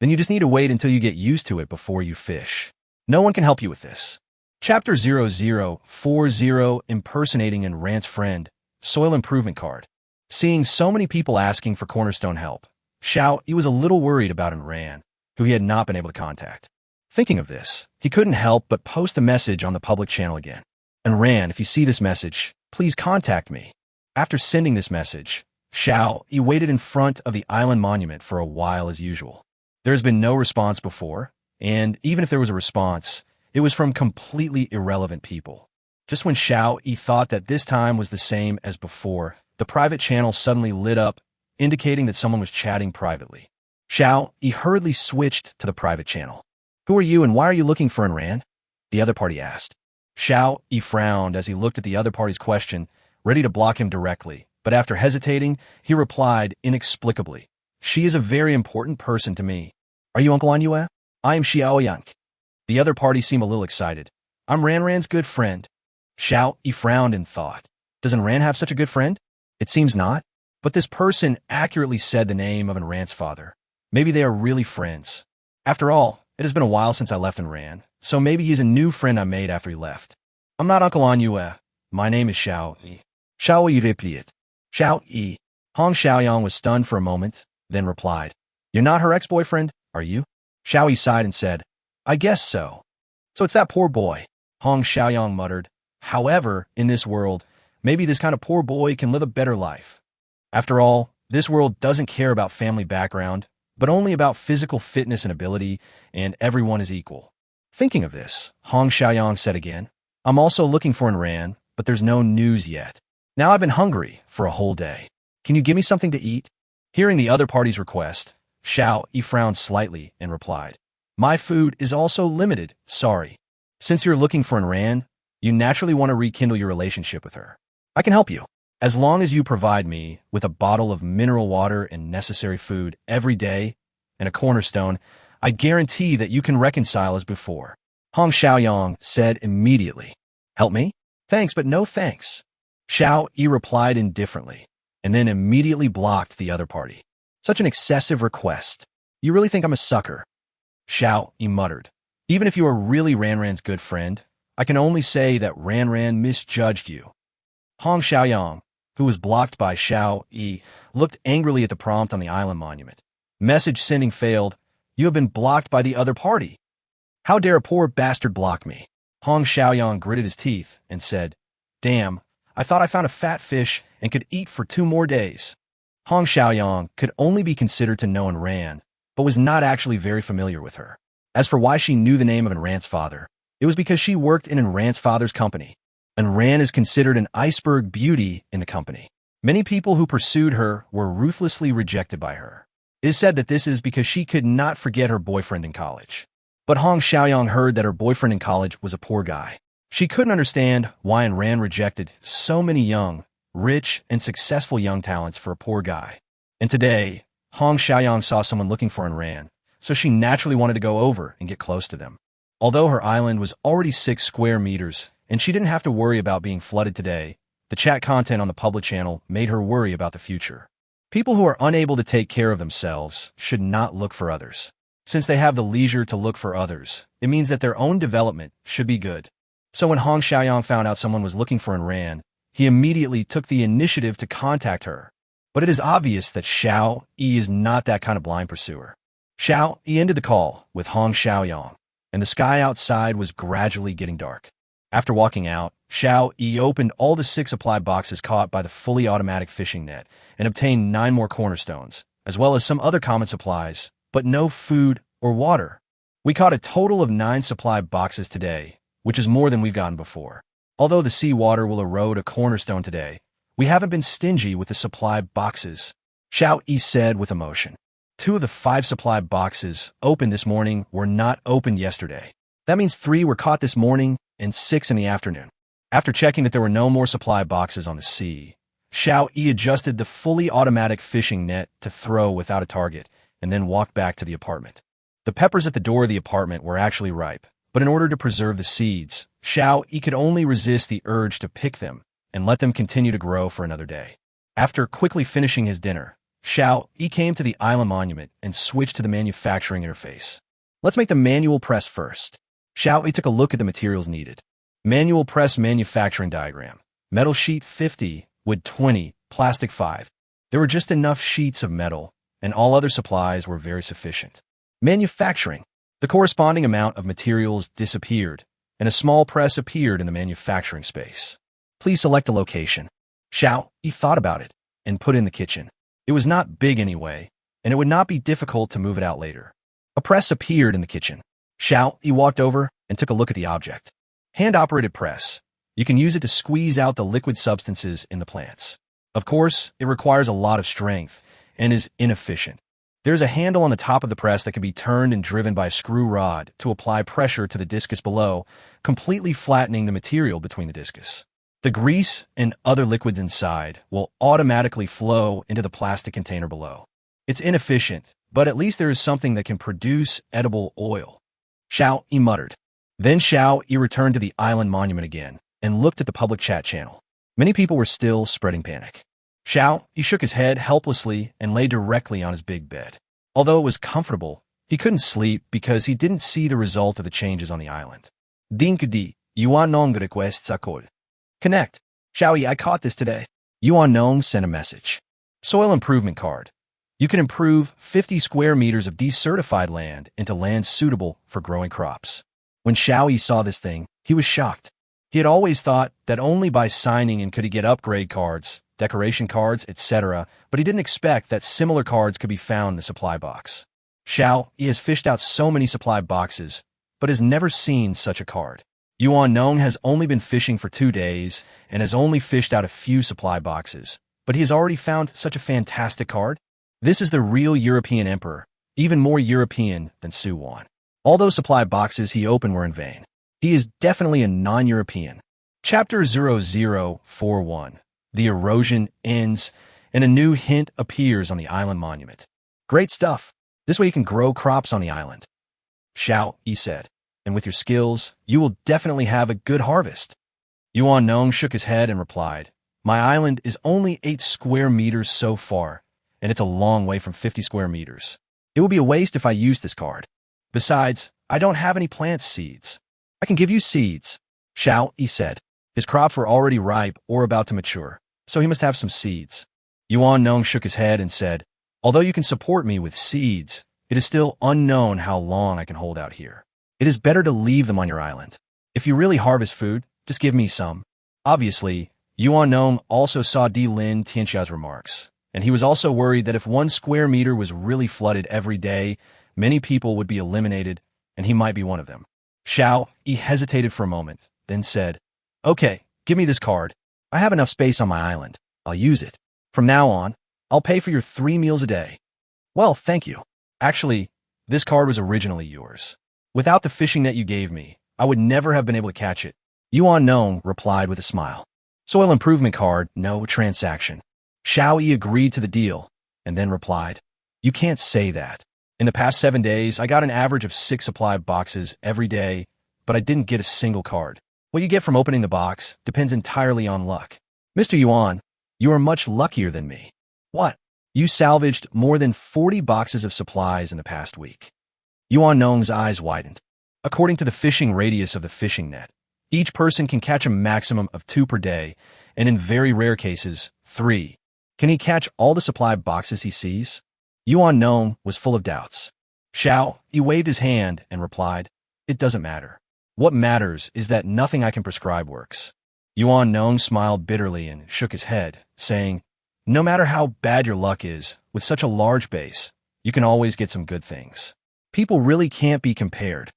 Then you just need to wait until you get used to it before you fish. No one can help you with this. Chapter 0040, Impersonating and Rant's Friend, Soil Improvement Card. Seeing so many people asking for cornerstone help, Xiao Yi was a little worried about Ran, who he had not been able to contact. Thinking of this, he couldn't help but post a message on the public channel again. Ran, if you see this message, please contact me. After sending this message, Xiao Yi waited in front of the island monument for a while as usual. There has been no response before, and even if there was a response, it was from completely irrelevant people. Just when Xiao Yi thought that this time was the same as before, the private channel suddenly lit up, indicating that someone was chatting privately. Xiao Yi hurriedly switched to the private channel. "Who are you and why are you looking for Ran?" the other party asked. Xiao Yi frowned as he looked at the other party's question, ready to block him directly, but after hesitating, he replied inexplicably, "She is a very important person to me. Are you Uncle Anhwa? I am Xiao Yang." The other party seemed a little excited. "I'm Ran's good friend." Xiao Yi frowned and thought, doesn't Ran have such a good friend? It seems not. But this person accurately said the name of Ran's father. Maybe they are really friends. After all, it has been a while since I left Ran, so maybe he's a new friend I made after he left. "I'm not Uncle Anhwa. My name is Xiao Yi." Xiao Yi replied. Xiao Yi. Hong Xiaoyang was stunned for a moment, then replied, "You're not her ex-boyfriend, are you?" Xiao Yi sighed and said, "I guess so." "So it's that poor boy," Hong Xiaoyang muttered. "However, in this world, maybe this kind of poor boy can live a better life. After all, this world doesn't care about family background, but only about physical fitness and ability, and everyone is equal." Thinking of this, Hong Xiaoyang said again, "I'm also looking for Ran, but there's no news yet. Now I've been hungry for a whole day. Can you give me something to eat?" Hearing the other party's request, Xiao Yi frowned slightly and replied, "My food is also limited, sorry. Since you're looking for Ran, you naturally want to rekindle your relationship with her. I can help you. As long as you provide me with a bottle of mineral water and necessary food every day and a cornerstone, I guarantee that you can reconcile as before." Hong Xiaoyang said immediately, "Help me? Thanks, but no thanks." Xiao Yi replied indifferently, and then immediately blocked the other party. "Such an excessive request. You really think I'm a sucker?" Xiao Yi muttered. "Even if you are really Ran's good friend, I can only say that Ran misjudged you." Hong Xiaoyang, who was blocked by Xiao Yi, looked angrily at the prompt on the island monument. "Message sending failed. You have been blocked by the other party. How dare a poor bastard block me?" Hong Xiaoyang gritted his teeth and said, "Damn, I thought I found a fat fish and could eat for 2 more days." Hong Xiaoyang could only be considered to know Ran, but was not actually very familiar with her. As for why she knew the name of Ran's father, it was because she worked in Ran's father's company, and Ran is considered an iceberg beauty in the company. Many people who pursued her were ruthlessly rejected by her. It is said that this is because she could not forget her boyfriend in college. But Hong Xiaoyang heard that her boyfriend in college was a poor guy. She couldn't understand why Ran rejected so many young, rich, and successful young talents for a poor guy. And today, Hong Xiaoyang saw someone looking for Ran, so she naturally wanted to go over and get close to them. Although her island was already 6 square meters, and she didn't have to worry about being flooded today, the chat content on the public channel made her worry about the future. People who are unable to take care of themselves should not look for others. Since they have the leisure to look for others, it means that their own development should be good. So when Hong Xiaoyang found out someone was looking for Ran, He immediately took the initiative to contact her. But it is obvious that Xiao Yi is not that kind of blind pursuer. Xiao Yi ended the call with Hong Xiaoyang, and the sky outside was gradually getting dark. After walking out, Xiao Yi opened all the 6 supply boxes caught by the fully automatic fishing net and obtained 9 more cornerstones, as well as some other common supplies, but no food or water. We caught a total of 9 supply boxes today, which is more than we've gotten before. Although the seawater will erode a cornerstone today, we haven't been stingy with the supply boxes, Xiao Yi said with emotion. 2 of the 5 supply boxes opened this morning were not opened yesterday. That means 3 were caught this morning and 6 in the afternoon. After checking that there were no more supply boxes on the sea, Xiao Yi adjusted the fully automatic fishing net to throw without a target and then walked back to the apartment. The peppers at the door of the apartment were actually ripe, but in order to preserve the seeds, Xiao Yi could only resist the urge to pick them and let them continue to grow for another day. After quickly finishing his dinner, Xiao Yi came to the island monument and switched to the manufacturing interface. Let's make the manual press first. Xiao Yi took a look at the materials needed. Manual press manufacturing diagram. Metal sheet 50, wood 20, plastic 5. There were just enough sheets of metal, and all other supplies were very sufficient. Manufacturing. The corresponding amount of materials disappeared, and a small press appeared in the manufacturing space. Please select a location. Xiao Yi thought about it and put in the kitchen. It was not big anyway, and it would not be difficult to move it out later. A press appeared in the kitchen. Xiao Yi walked over and took a look at the object. Hand-operated press. You can use it to squeeze out the liquid substances in the plants. Of course, it requires a lot of strength and is inefficient. There's a handle on the top of the press that can be turned and driven by a screw rod to apply pressure to the discus below, completely flattening the material between the discus. The grease and other liquids inside will automatically flow into the plastic container below. It's inefficient, but at least there is something that can produce edible oil. Xiao Yi muttered. Then Xiao Yi returned to the island monument again and looked at the public chat channel. Many people were still spreading panic. Xiao Yi shook his head helplessly and lay directly on his big bed. Although it was comfortable, he couldn't sleep because he didn't see the result of the changes on the island. Dink di, Yuan Nong requests a call. Connect. Xiao Yi, I caught this today. Yuan Nong sent a message. Soil improvement card. You can improve 50 square meters of decertified land into land suitable for growing crops. When Xiao Yi saw this thing, he was shocked. He had always thought that only by signing in could he get upgrade cards, decoration cards, etc., but he didn't expect that similar cards could be found in the supply box. Xiao Yi has fished out so many supply boxes, but has never seen such a card. Yuan Nong has only been fishing for 2 days and has only fished out a few supply boxes, but he has already found such a fantastic card. This is the real European emperor, even more European than Su Wan. All those supply boxes he opened were in vain. He is definitely a non-European. Chapter 0041. The erosion ends, and a new hint appears on the island monument. Great stuff. This way you can grow crops on the island. Xiao Yi said, and with your skills, you will definitely have a good harvest. Yuan Nong shook his head and replied, my island is only 8 square meters so far, and it's a long way from 50 square meters. It will be a waste if I use this card. Besides, I don't have any plant seeds. I can give you seeds, Xiao Yi said. His crops were already ripe or about to mature, so he must have some seeds. Yuan Nong shook his head and said, although you can support me with seeds, it is still unknown how long I can hold out here. It is better to leave them on your island. If you really harvest food, just give me some. Obviously, Yuan Nong also saw Di Lin Tianxia's remarks, and he was also worried that if 1 square meter was really flooded every day, many people would be eliminated, and he might be one of them. Xiao Yi hesitated for a moment, then said, okay, give me this card. I have enough space on my island. I'll use it. From now on, I'll pay for your 3 meals a day. Well, thank you. Actually, this card was originally yours. Without the fishing net you gave me, I would never have been able to catch it. Yuan Nong replied with a smile. Soil improvement card, no transaction. Xiao Yi agreed to the deal, and then replied, you can't say that. In the past 7 days, I got an average of 6 supply boxes every day, but I didn't get a single card. What you get from opening the box depends entirely on luck. Mr. Yuan, you are much luckier than me. What? You salvaged more than 40 boxes of supplies in the past week. Yuan Nong's eyes widened. According to the fishing radius of the fishing net, Each person can catch a maximum of 2 per day, and in very rare cases, 3. Can he catch all the supply boxes he sees? Yuan Nong was full of doubts. Xiao, he waved his hand and replied, "It doesn't matter. What matters is that nothing I can prescribe works." Yuan Nong smiled bitterly and shook his head, saying, "No matter how bad your luck is, with such a large base, you can always get some good things. People really can't be compared."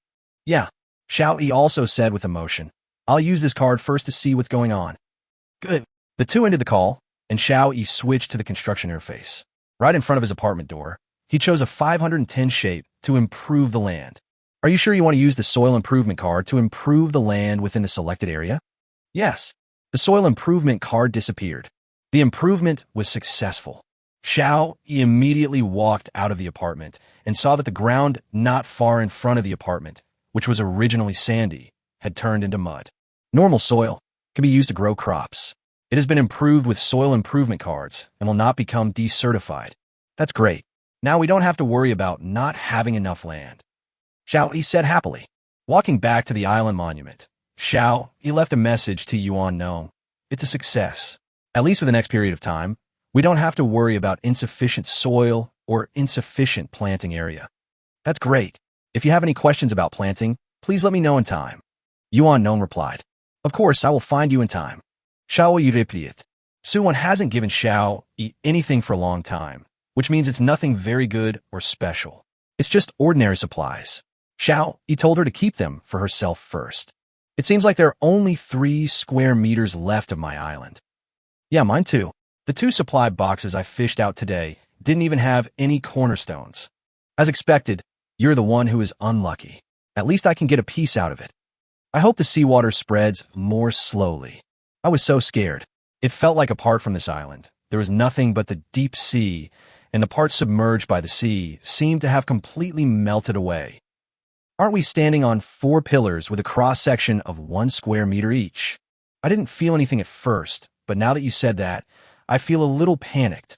"Yeah," Xiao Yi also said with emotion. "I'll use this card first to see what's going on." "Good." The two ended the call, and Xiao Yi switched to the construction interface. Right in front of his apartment door, he chose a 510 shape to improve the land. "Are you sure you want to use the soil improvement card to improve the land within the selected area?" "Yes." The soil improvement card disappeared. The improvement was successful. Xiao Yi immediately walked out of the apartment and saw that the ground not far in front of the apartment, which was originally sandy, had turned into mud. Normal soil can be used to grow crops. It has been improved with soil improvement cards and will not become decertified. That's great. Now we don't have to worry about not having enough land. Xiao Yi said happily. Walking back to the island monument, Xiao Yi left a message to Yuan Nong. "It's a success. At least for the next period of time, we don't have to worry about insufficient soil or insufficient planting area." "That's great. If you have any questions about planting, please let me know in time." Yuan Nong replied. "Of course, I will find you in time." Xiao Yi replied. Suwon hasn't given Xiao Yi anything for a long time, which means it's nothing very good or special. It's just ordinary supplies. Xiao Yi told her to keep them for herself first. "It seems like there are only 3 square meters left of my island." "Yeah, mine too. The 2 supply boxes I fished out today didn't even have any cornerstones. As expected, you're the one who is unlucky. At least I can get a piece out of it. I hope the seawater spreads more slowly. I was so scared. It felt like apart from this island, there was nothing but the deep sea, and the parts submerged by the sea seemed to have completely melted away. Aren't we standing on 4 pillars with a cross-section of 1 square meter each? I didn't feel anything at first, but now that you said that, I feel a little panicked.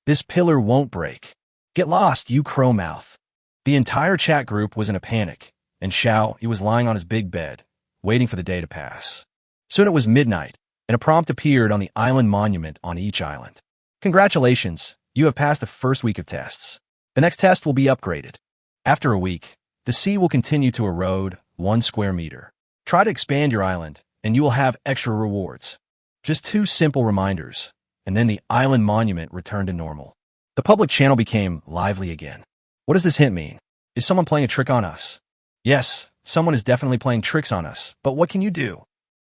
This pillar won't break. Get lost, you crowmouth." The entire chat group was in a panic, and Xiao, he was lying on his big bed, waiting for the day to pass. Soon it was midnight, and a prompt appeared on the island monument on each island. "Congratulations, you have passed the first week of tests. The next test will be upgraded. After a week, the sea will continue to erode 1 square meter. Try to expand your island, and you will have extra rewards." Just 2 simple reminders, and then the island monument returned to normal. The public channel became lively again. What does this hint mean? Is someone playing a trick on us? Yes, someone is definitely playing tricks on us, but what can you do?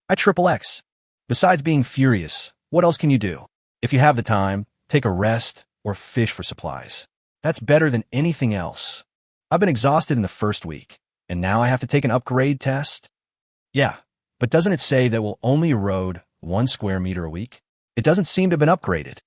I triple X. Besides being furious, what else can you do? If you have the time, take a rest or fish for supplies. That's better than anything else. I've been exhausted in the first week, and now I have to take an upgrade test? Yeah, but doesn't it say that we'll only erode 1 square meter a week? It doesn't seem to have been upgraded.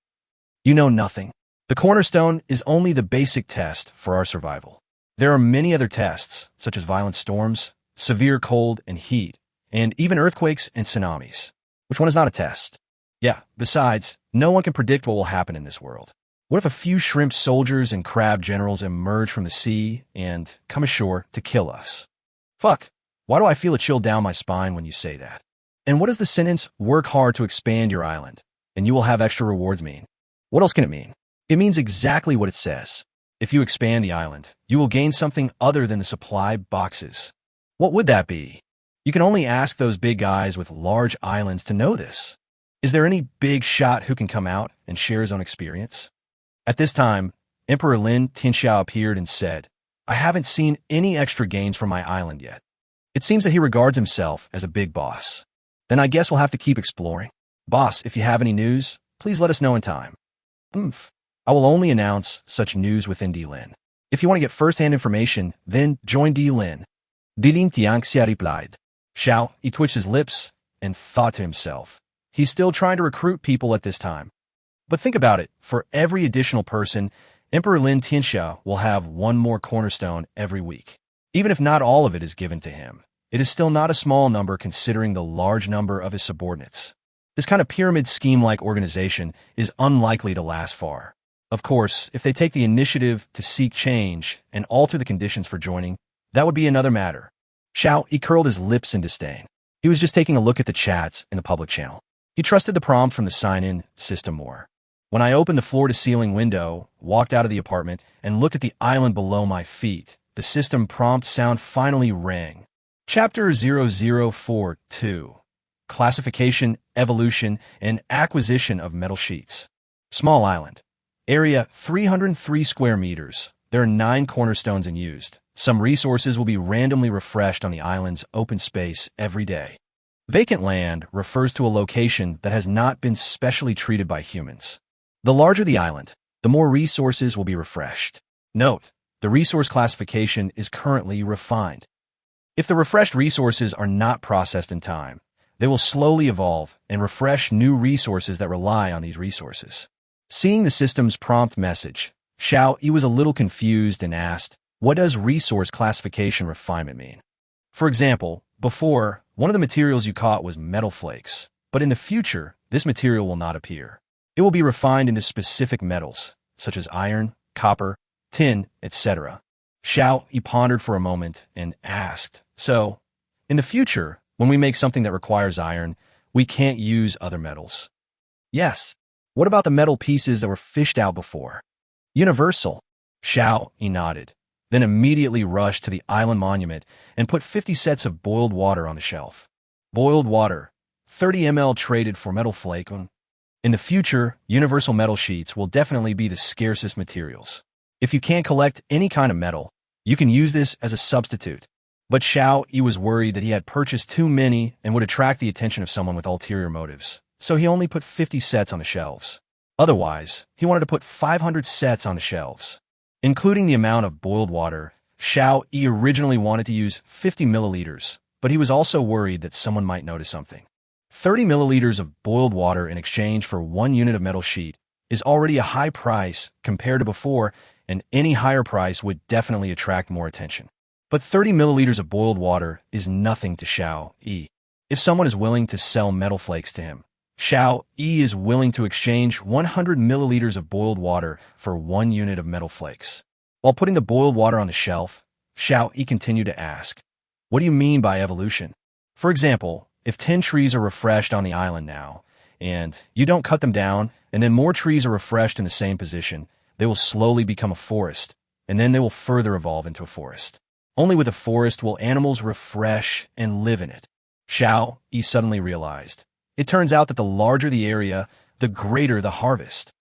You know nothing. The cornerstone is only the basic test for our survival. There are many other tests, such as violent storms, severe cold and heat, and even earthquakes and tsunamis. Which one is not a test? Yeah, besides, no one can predict what will happen in this world. What if a few shrimp soldiers and crab generals emerge from the sea and come ashore to kill us? Fuck, why do I feel a chill down my spine when you say that? And what does the sentence, "work hard to expand your island, and you will have extra rewards" mean? What else can it mean? It means exactly what it says. If you expand the island, you will gain something other than the supply boxes. What would that be? You can only ask those big guys with large islands to know this. Is there any big shot who can come out and share his own experience? At this time, Emperor Lin Tianxiao appeared and said, "I haven't seen any extra gains from my island yet." It seems that he regards himself as a big boss. Then I guess we'll have to keep exploring. Boss, if you have any news, please let us know in time. I will only announce such news within D-Lin. If you want to get first-hand information, then join D-Lin. Dilin Tianxia replied. Xiao, he twitched his lips and thought to himself, he's still trying to recruit people at this time. But think about it, for every additional person, Emperor Lin Tianxia will have 1 more cornerstone every week. Even if not all of it is given to him, it is still not a small number considering the large number of his subordinates. This kind of pyramid scheme-like organization is unlikely to last far. Of course, if they take the initiative to seek change and alter the conditions for joining, that would be another matter. Xiao, he curled his lips in disdain. He was just taking a look at the chats in the public channel. He trusted the prompt from the sign-in system more. When I opened the floor-to-ceiling window, walked out of the apartment, and looked at the island below my feet, the system prompt sound finally rang. Chapter 0042. Classification, Evolution, and Acquisition of Metal Sheets. Small island. Area 303 square meters. There are 9 cornerstones in use. Some resources will be randomly refreshed on the island's open space every day. Vacant land refers to a location that has not been specially treated by humans. The larger the island, the more resources will be refreshed. Note, the resource classification is currently refined. If the refreshed resources are not processed in time, they will slowly evolve and refresh new resources that rely on these resources. Seeing the system's prompt message, Xiao Yi was a little confused and asked, "What does resource classification refinement mean?" For example, before, one of the materials you caught was metal flakes, but in the future, this material will not appear. It will be refined into specific metals, such as iron, copper, tin, etc. Xiao Yi pondered for a moment and asked, "So, in the future, when we make something that requires iron, we can't use other metals?" "Yes. What about the metal pieces that were fished out before?" "Universal." Xiao Yi nodded, then immediately rushed to the island monument and put 50 sets of boiled water on the shelf. Boiled water, 30 ml traded for metal flake. In the future, universal metal sheets will definitely be the scarcest materials. If you can't collect any kind of metal, you can use this as a substitute. But Xiao Yi was worried that he had purchased too many and would attract the attention of someone with ulterior motives, so he only put 50 sets on the shelves. Otherwise, he wanted to put 500 sets on the shelves. Including the amount of boiled water, Xiao Yi originally wanted to use 50 milliliters, but he was also worried that someone might notice something. 30 milliliters of boiled water in exchange for 1 unit of metal sheet is already a high price compared to before, and any higher price would definitely attract more attention. But 30 milliliters of boiled water is nothing to Xiao Yi. If someone is willing to sell metal flakes to him, Xiao Yi is willing to exchange 100 milliliters of boiled water for 1 unit of metal flakes. While putting the boiled water on the shelf, Xiao Yi continued to ask, "What do you mean by evolution? For example, if 10 trees are refreshed on the island now, and you don't cut them down, and then more trees are refreshed in the same position, they will slowly become a forest, and then they will further evolve into a forest. Only with a forest will animals refresh and live in it." Xiao Yi suddenly realized. It turns out that the larger the area, the greater the harvest.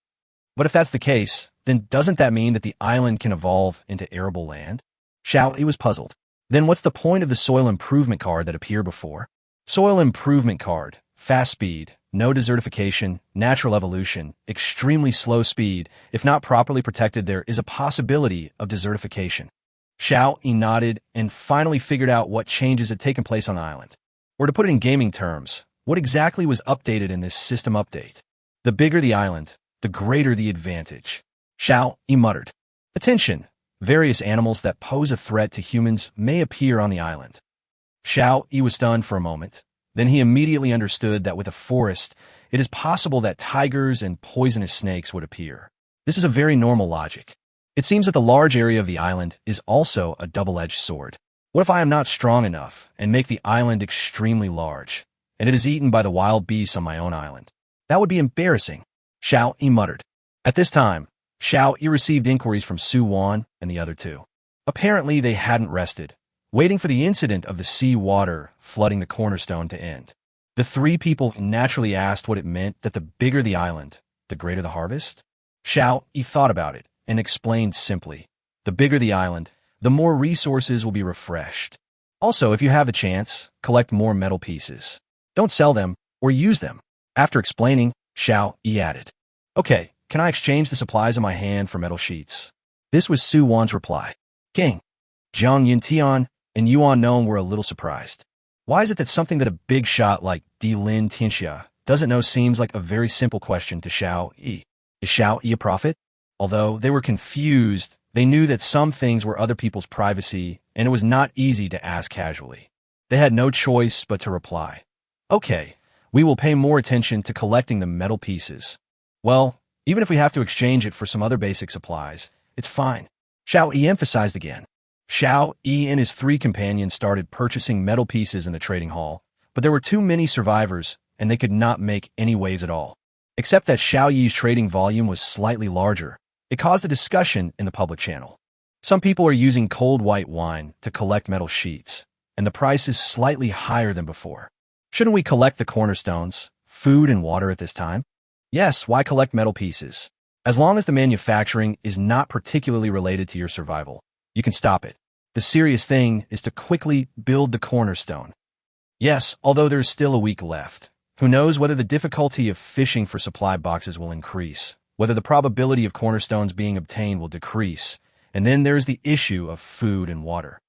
But if that's the case, then doesn't that mean that the island can evolve into arable land? Xiao Yi was puzzled. Then what's the point of the soil improvement card that appeared before? Soil improvement card, fast speed, no desertification, natural evolution, extremely slow speed. If not properly protected, there is a possibility of desertification. Xiao Yi nodded and finally figured out what changes had taken place on the island. Or to put it in gaming terms, what exactly was updated in this system update? The bigger the island, the greater the advantage. Xiao Yi muttered. Attention! Various animals that pose a threat to humans may appear on the island. Xiao Yi was stunned for a moment. Then he immediately understood that with a forest, it is possible that tigers and poisonous snakes would appear. This is a very normal logic. It seems that the large area of the island is also a double-edged sword. What if I am not strong enough and make the island extremely large, and it is eaten by the wild beasts on my own island? That would be embarrassing, Xiao Yi muttered. At this time, Xiao Yi received inquiries from Su Wan and the other two. Apparently, they hadn't rested, waiting for the incident of the sea water flooding the cornerstone to end. The 3 people naturally asked what it meant that the bigger the island, the greater the harvest. Xiao Yi thought about it and explained simply, the bigger the island, the more resources will be refreshed. Also, if you have the chance, collect more metal pieces. Don't sell them or use them. After explaining, Xiao Yi added, Okay, can I exchange the supplies in my hand for metal sheets? This was Su Wan's reply. King, Zhang Yintian and Yuan Nong were a little surprised. Why is it that something that a big shot like Di Lin Tianxia doesn't know seems like a very simple question to Xiao Yi? Is Xiao Yi a prophet? Although they were confused, they knew that some things were other people's privacy, and it was not easy to ask casually. They had no choice but to reply. Okay, we will pay more attention to collecting the metal pieces. Well, even if we have to exchange it for some other basic supplies, it's fine. Xiao Yi emphasized again. Xiao Yi and his 3 companions started purchasing metal pieces in the trading hall, But there were too many survivors, and they could not make any waves at all. Except that Xiao Yi's trading volume was slightly larger. It caused a discussion in the public channel. Some people are using cold white wine to collect metal sheets, and the price is slightly higher than before. Shouldn't we collect the cornerstones, food and water at this time? Yes, why collect metal pieces? As long as the manufacturing is not particularly related to your survival, you can stop it. The serious thing is to quickly build the cornerstone. Yes, although there's still a week left. Who knows whether the difficulty of fishing for supply boxes will increase, whether the probability of cornerstones being obtained will decrease, and then there's the issue of food and water.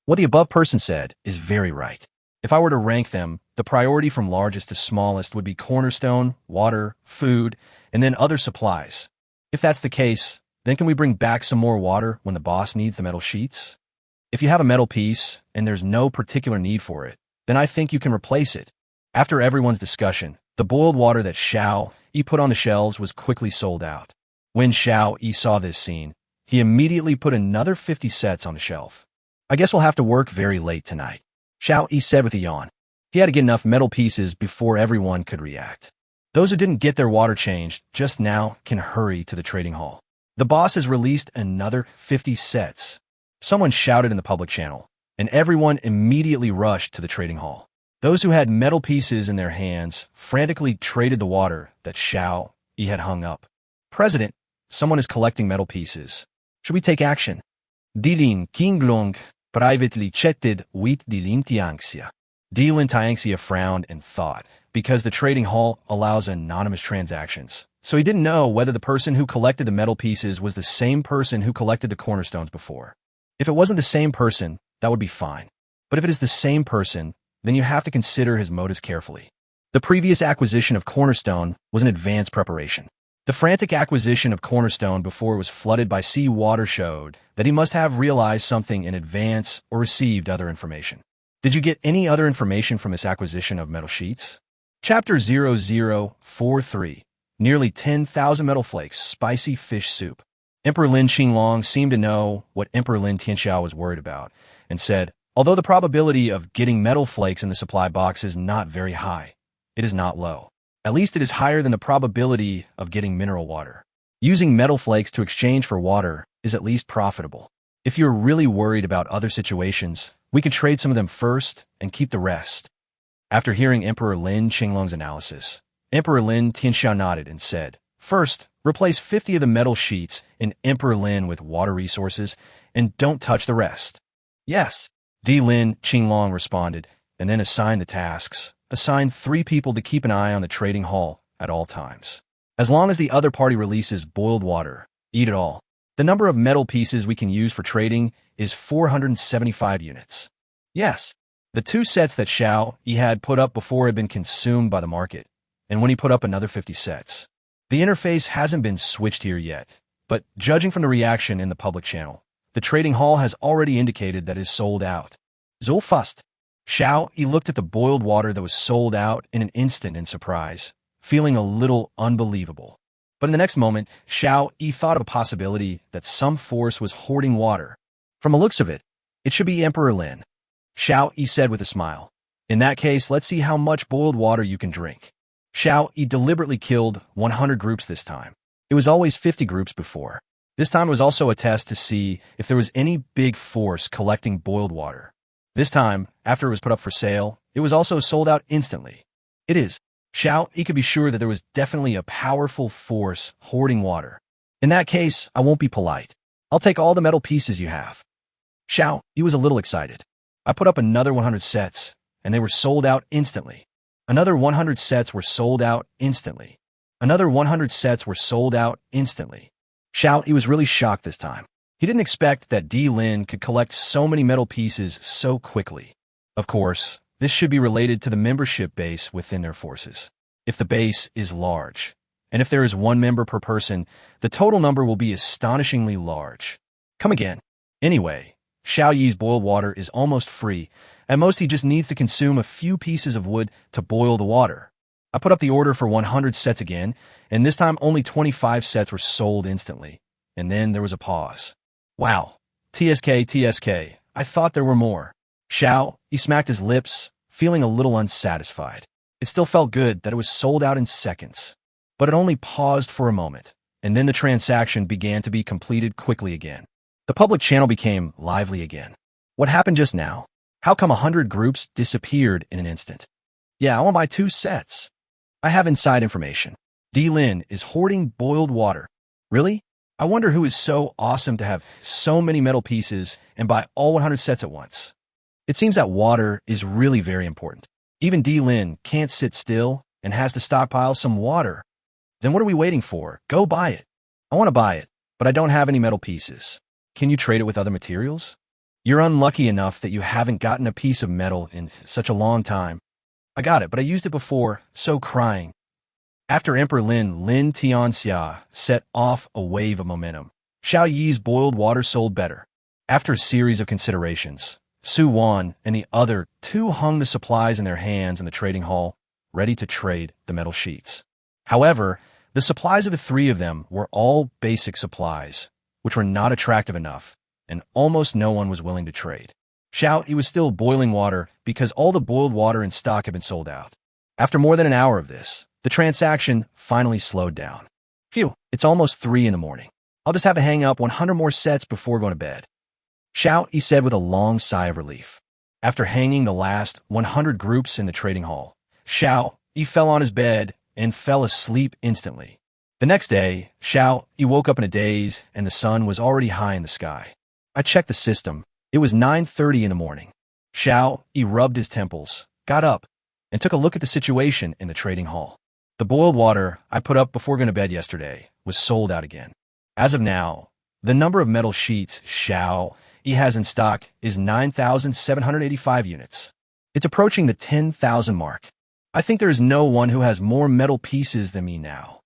What the above person said is very right. If I were to rank them, the priority from largest to smallest would be cornerstone, water, food, and then other supplies. If that's the case, then can we bring back some more water when the boss needs the metal sheets? If you have a metal piece and there's no particular need for it, then I think you can replace it. After everyone's discussion, the boiled water that Xiao Yi put on the shelves was quickly sold out. When Xiao Yi saw this scene, he immediately put another 50 sets on the shelf. I guess we'll have to work very late tonight, Xiao Yi said with a yawn. He had to get enough metal pieces before everyone could react. Those who didn't get their water changed just now can hurry to the trading hall. The boss has released another 50 sets. Someone shouted in the public channel, and everyone immediately rushed to the trading hall. Those who had metal pieces in their hands frantically traded the water that Xiao Yi had hung up. President, someone is collecting metal pieces. Should we take action? Dilin Kinglong privately chatted with Dilin Tiangxia. Dilin Tiangxia frowned and thought, because the trading hall allows anonymous transactions. So he didn't know whether the person who collected the metal pieces was the same person who collected the cornerstones before. If it wasn't the same person, that would be fine. But if it is the same person, then you have to consider his motives carefully. The previous acquisition of Cornerstone was an advanced preparation. The frantic acquisition of Cornerstone before it was flooded by sea water showed that he must have realized something in advance or received other information. Did you get any other information from this acquisition of metal sheets? Chapter 0043. Nearly 10,000 metal flakes, spicy fish soup. Emperor Lin Qinglong seemed to know what Emperor Lin Tianxiao was worried about, and said, although the probability of getting metal flakes in the supply box is not very high, it is not low. At least it is higher than the probability of getting mineral water. Using metal flakes to exchange for water is at least profitable. If you're really worried about other situations, we can trade some of them first and keep the rest. After hearing Emperor Lin Qinglong's analysis, Emperor Lin Tianxiao nodded and said, first, replace 50 of the metal sheets in Emperor Lin with water resources, and don't touch the rest. Yes, Di Lin Qinglong responded, and then assigned the tasks. Assigned 3 people to keep an eye on the trading hall at all times. As long as the other party releases boiled water, eat it all. The number of metal pieces we can use for trading is 475 units. Yes, the 2 sets that Xiao Yi had put up before had been consumed by the market, and when he put up another 50 sets. The interface hasn't been switched here yet, but judging from the reaction in the public channel, the trading hall has already indicated that it is sold out. So fast. Xiao Yi looked at the boiled water that was sold out in an instant in surprise, feeling a little unbelievable. But in the next moment, Xiao Yi thought of a possibility that some force was hoarding water. From the looks of it, it should be Emperor Lin. Xiao Yi said with a smile. In that case, let's see how much boiled water you can drink. Xiao Yi deliberately killed 100 groups this time. It was always 50 groups before. This time it was also a test to see if there was any big force collecting boiled water. This time, after it was put up for sale, it was also sold out instantly. It is. Xiao Yi could be sure that there was definitely a powerful force hoarding water. In that case, I won't be polite. I'll take all the metal pieces you have. Xiao Yi was a little excited. I put up another 100 sets, and they were sold out instantly. Another 100 sets were sold out instantly. Another 100 sets were sold out instantly. Xiao Yi was really shocked this time. He didn't expect that Di Lin could collect so many metal pieces so quickly. Of course, this should be related to the membership base within their forces. If the base is large, and if there is 1 member per person, the total number will be astonishingly large. Come again. Anyway, Xiao Yi's boiled water is almost free. At most, he just needs to consume a few pieces of wood to boil the water. I put up the order for 100 sets again, and this time only 25 sets were sold instantly. And then there was a pause. Wow. TSK, I thought there were more. Xiao Yi smacked his lips, feeling a little unsatisfied. It still felt good that it was sold out in seconds. But it only paused for a moment, and then the transaction began to be completed quickly again. The public channel became lively again. What happened just now? How come 100 groups disappeared in an instant? Yeah, I want to buy 2 sets. I have inside information. D. Lin is hoarding boiled water. Really? I wonder who is so awesome to have so many metal pieces and buy all 100 sets at once. It seems that water is really very important. Even D. Lin can't sit still and has to stockpile some water. Then what are we waiting for? Go buy it. I want to buy it, but I don't have any metal pieces. Can you trade it with other materials? You're unlucky enough that you haven't gotten a piece of metal in such a long time. I got it, but I used it before, so crying. After Emperor Lin Tianxia set off a wave of momentum. Xiao Yi's boiled water sold better. After a series of considerations, Su Wan and the other 2 hung the supplies in their hands in the trading hall, ready to trade the metal sheets. However, the supplies of the 3 of them were all basic supplies, which were not attractive enough, and almost no one was willing to trade. Xiao Yi was still boiling water because all the boiled water in stock had been sold out. After more than an hour of this, the transaction finally slowed down. Phew, it's almost 3 in the morning. I'll just have to hang up 100 more sets before going to bed. Xiao Yi said with a long sigh of relief. After hanging the last 100 groups in the trading hall, Xiao Yi fell on his bed and fell asleep instantly. The next day, Xiao Yi woke up in a daze and the sun was already high in the sky. I checked the system. It was 9:30 in the morning. Xiao Yi rubbed his temples, got up, and took a look at the situation in the trading hall. The boiled water I put up before going to bed yesterday was sold out again. As of now, the number of metal sheets Xiao Yi has in stock is 9,785 units. It's approaching the 10,000 mark. I think there is no one who has more metal pieces than me now.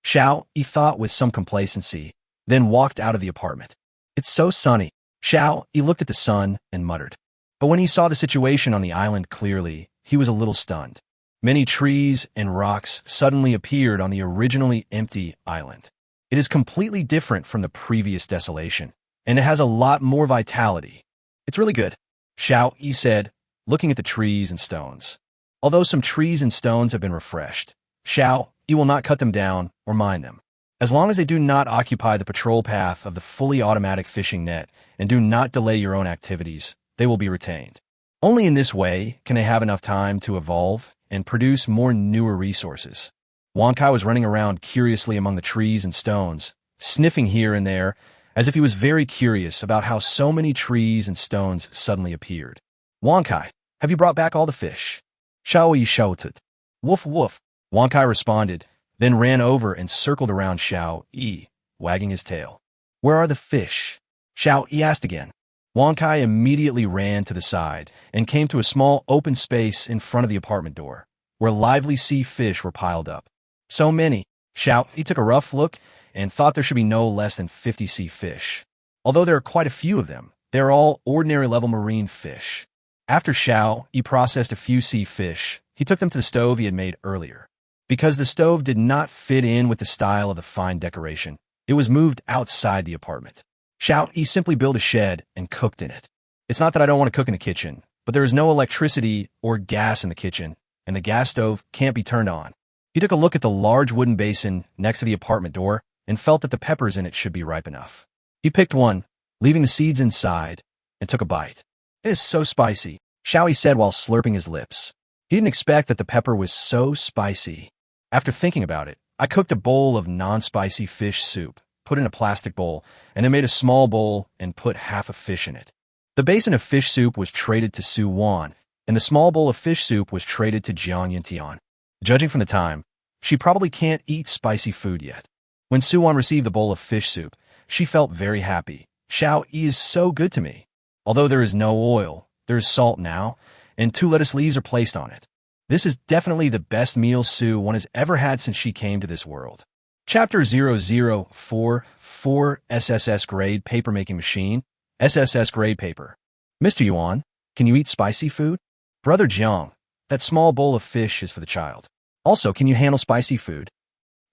Xiao Yi thought with some complacency, then walked out of the apartment. It's so sunny. Xiao Yi looked at the sun and muttered. But when he saw the situation on the island clearly, he was a little stunned. Many trees and rocks suddenly appeared on the originally empty island. It is completely different from the previous desolation, and it has a lot more vitality. It's really good, Xiao Yi said, looking at the trees and stones. Although some trees and stones have been refreshed, Xiao Yi will not cut them down or mine them. As long as they do not occupy the patrol path of the fully automatic fishing net and do not delay your own activities, they will be retained. Only in this way can they have enough time to evolve and produce more newer resources. Wankai was running around curiously among the trees and stones, sniffing here and there, as if he was very curious about how so many trees and stones suddenly appeared. Wankai, have you brought back all the fish? Xiao Yi shouted. Woof woof, Wankai responded, then ran over and circled around Xiao Yi, wagging his tail. Where are the fish? Xiao Yi asked again. Wankai immediately ran to the side and came to a small open space in front of the apartment door, where lively sea fish were piled up. So many. Xiao Yi took a rough look and thought there should be no less than 50 sea fish. Although there are quite a few of them, they are all ordinary-level marine fish. After Xiao Yi processed a few sea fish, he took them to the stove he had made earlier. Because the stove did not fit in with the style of the fine decoration, it was moved outside the apartment. Xiao Yi simply built a shed and cooked in it. It's not that I don't want to cook in the kitchen, but there is no electricity or gas in the kitchen, and the gas stove can't be turned on. He took a look at the large wooden basin next to the apartment door and felt that the peppers in it should be ripe enough. He picked one, leaving the seeds inside, and took a bite. It is so spicy, Xiao Yi said while slurping his lips. He didn't expect that the pepper was so spicy. After thinking about it, I cooked a bowl of non-spicy fish soup, put in a plastic bowl, and then made a small bowl and put half a fish in it. The basin of fish soup was traded to Su Wan, and the small bowl of fish soup was traded to Jiang Yintian. Judging from the time, she probably can't eat spicy food yet. When Su Wan received the bowl of fish soup, she felt very happy. Xiao Yi is so good to me. Although there is no oil, there is salt now, and 2 lettuce leaves are placed on it. This is definitely the best meal Su Wan has ever had since she came to this world. Chapter 0044 SSS Grade Papermaking Machine, SSS Grade Paper. Mr. Yuan, can you eat spicy food? Brother Jiang, that small bowl of fish is for the child. Also, can you handle spicy food?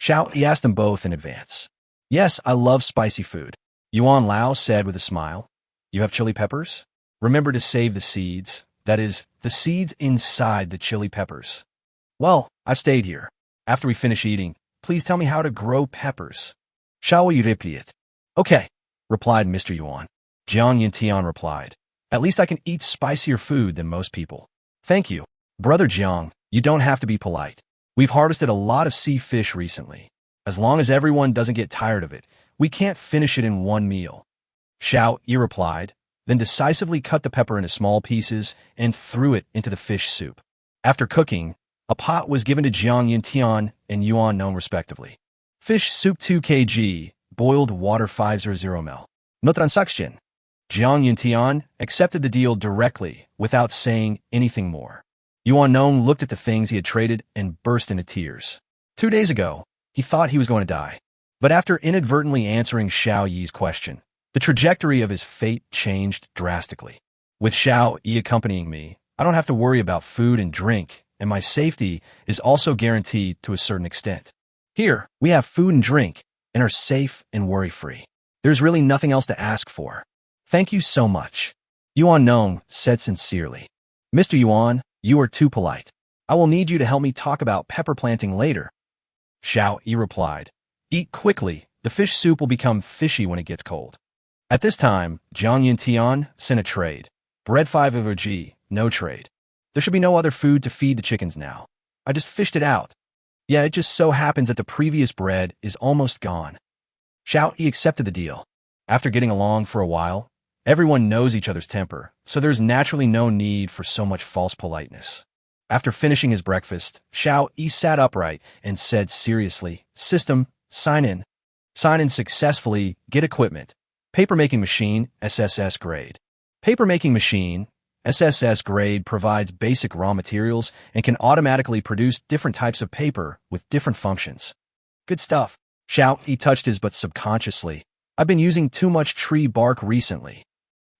Xiao Yi asked them both in advance. Yes, I love spicy food, Yuan Lao said with a smile. You have chili peppers? Remember to save the seeds, That is, the seeds inside the chili peppers. Well, I've stayed here. After we finish eating, please tell me how to grow peppers. Shall we repeat it? Okay, replied Mr. Yuan. Jiang Yintian replied. At least I can eat spicier food than most people. Thank you. Brother Jiang, you don't have to be polite. We've harvested a lot of sea fish recently. As long as everyone doesn't get tired of it, we can't finish it in one meal. Xiao Yi replied, then decisively cut the pepper into small pieces and threw it into the fish soup. After cooking, a pot was given to Jiang Yintian and Yuan Nong respectively. Fish soup 2 kg, boiled water 500 ml. No transaction. Jiang Yintian accepted the deal directly without saying anything more. Yuan Nong looked at the things he had traded and burst into tears. 2 days ago, he thought he was going to die. But after inadvertently answering Xiao Yi's question, the trajectory of his fate changed drastically. With Xiao Yi accompanying me, I don't have to worry about food and drink, and my safety is also guaranteed to a certain extent. Here, we have food and drink, and are safe and worry-free. There's really nothing else to ask for. Thank you so much. Yuan Nong said sincerely. Mr. Yuan, you are too polite. I will need you to help me talk about pepper planting later. Xiao Yi replied. Eat quickly. The fish soup will become fishy when it gets cold. At this time, Jiang Yintian sent a trade. Bread 5 of OG, no trade. There should be no other food to feed the chickens now. I just fished it out. Yeah, it just so happens that the previous bread is almost gone. Xiao Yi accepted the deal. After getting along for a while, everyone knows each other's temper, so there's naturally no need for so much false politeness. After finishing his breakfast, Xiao Yi sat upright and said seriously, System, sign in. Sign in successfully, get equipment. Paper-making machine, SSS grade. Paper-making machine, SSS grade provides basic raw materials and can automatically produce different types of paper with different functions. Good stuff. Xiao Yi touched his butt subconsciously. I've been using too much tree bark recently.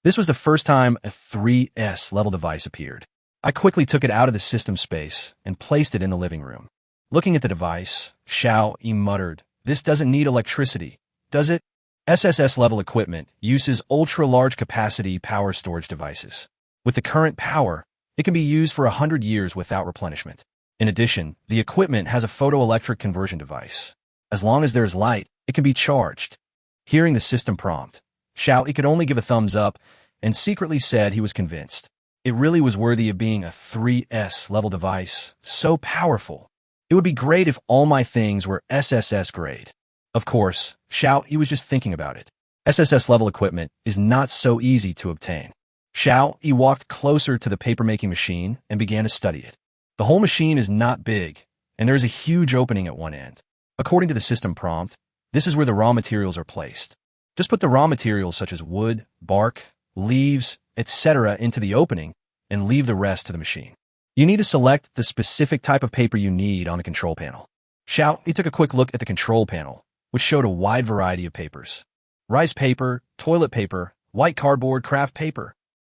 This was the first time a 3S level device appeared. I quickly took it out of the system space and placed it in the living room. Looking at the device, Xiao Yi muttered, This doesn't need electricity, does it? SSS level equipment uses ultra-large capacity power storage devices. With the current power, it can be used for 100 years without replenishment. In addition, the equipment has a photoelectric conversion device. As long as there is light, it can be charged. Hearing the system prompt, Xiao Yi could only give a thumbs up and secretly said he was convinced. It really was worthy of being a 3S level device, so powerful. It would be great if all my things were SSS grade. Of course, Xiao Yi was just thinking about it. SSS level equipment is not so easy to obtain. Xiao Yi walked closer to the paper-making machine and began to study it. The whole machine is not big, and there is a huge opening at one end. According to the system prompt, this is where the raw materials are placed. Just put the raw materials such as wood, bark, leaves, etc. into the opening and leave the rest to the machine. You need to select the specific type of paper you need on the control panel. Xiao Yi took a quick look at the control panel, which showed a wide variety of papers. Rice paper, toilet paper, white cardboard, craft paper.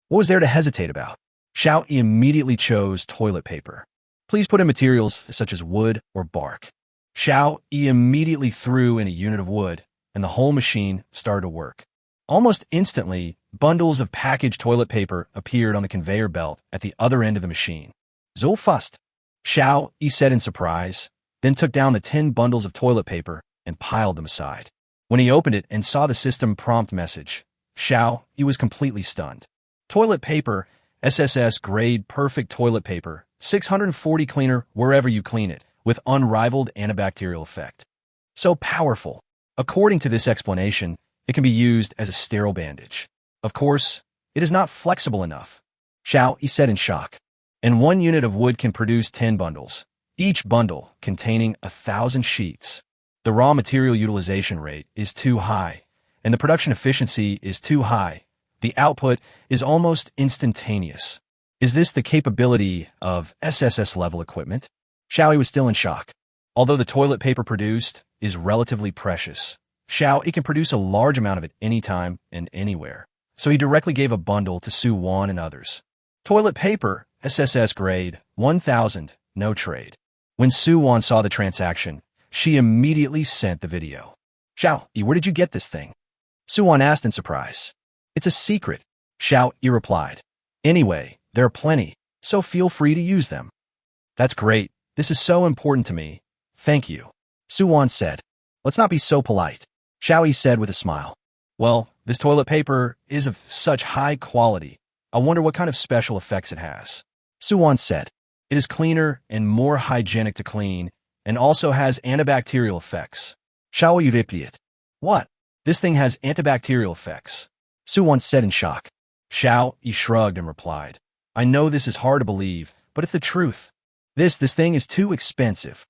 What was there to hesitate about? Xiao Yi immediately chose toilet paper. Please put in materials such as wood or bark. Xiao Yi immediately threw in a unit of wood, and the whole machine started to work. Almost instantly, bundles of packaged toilet paper appeared on the conveyor belt at the other end of the machine. So fast, Xiao Yi said in surprise, then took down the 10 bundles of toilet paper and piled them aside. When he opened it and saw the system prompt message, Xiao Yi was completely stunned. Toilet paper, SSS grade perfect toilet paper, 640 cleaner wherever you clean it, with unrivaled antibacterial effect. So powerful. According to this explanation, it can be used as a sterile bandage. Of course, it is not flexible enough. Xiao Yi said in shock. And 1 unit of wood can produce 10 bundles, each bundle containing 1,000 sheets. The raw material utilization rate is too high, and the production efficiency is too high. The output is almost instantaneous. Is this the capability of SSS level equipment? Xiao Yi was still in shock. Although the toilet paper produced is relatively precious, Xiao Yi can produce a large amount of it anytime and anywhere. So he directly gave a bundle to Su Wan and others. Toilet paper, SSS grade, 1,000, no trade. When Su Wan saw the transaction, she immediately sent the video. Xiao Yi, where did you get this thing? Su Wan asked in surprise. It's a secret, Xiao Yi replied. Anyway, There are plenty, so feel free to use them. That's great. This is so important to me. Thank you. Suwon said. Let's not be so polite, Xiaoyi said with a smile. Well, this toilet paper is of such high quality. I wonder what kind of special effects it has. Suwon said. It is cleaner and more hygienic to clean, and also has antibacterial effects. Xiaoyi repeated. What? This thing has antibacterial effects. Suwon said in shock. Xiaoyi shrugged and replied. I know this is hard to believe, but it's the truth. This thing is too expensive.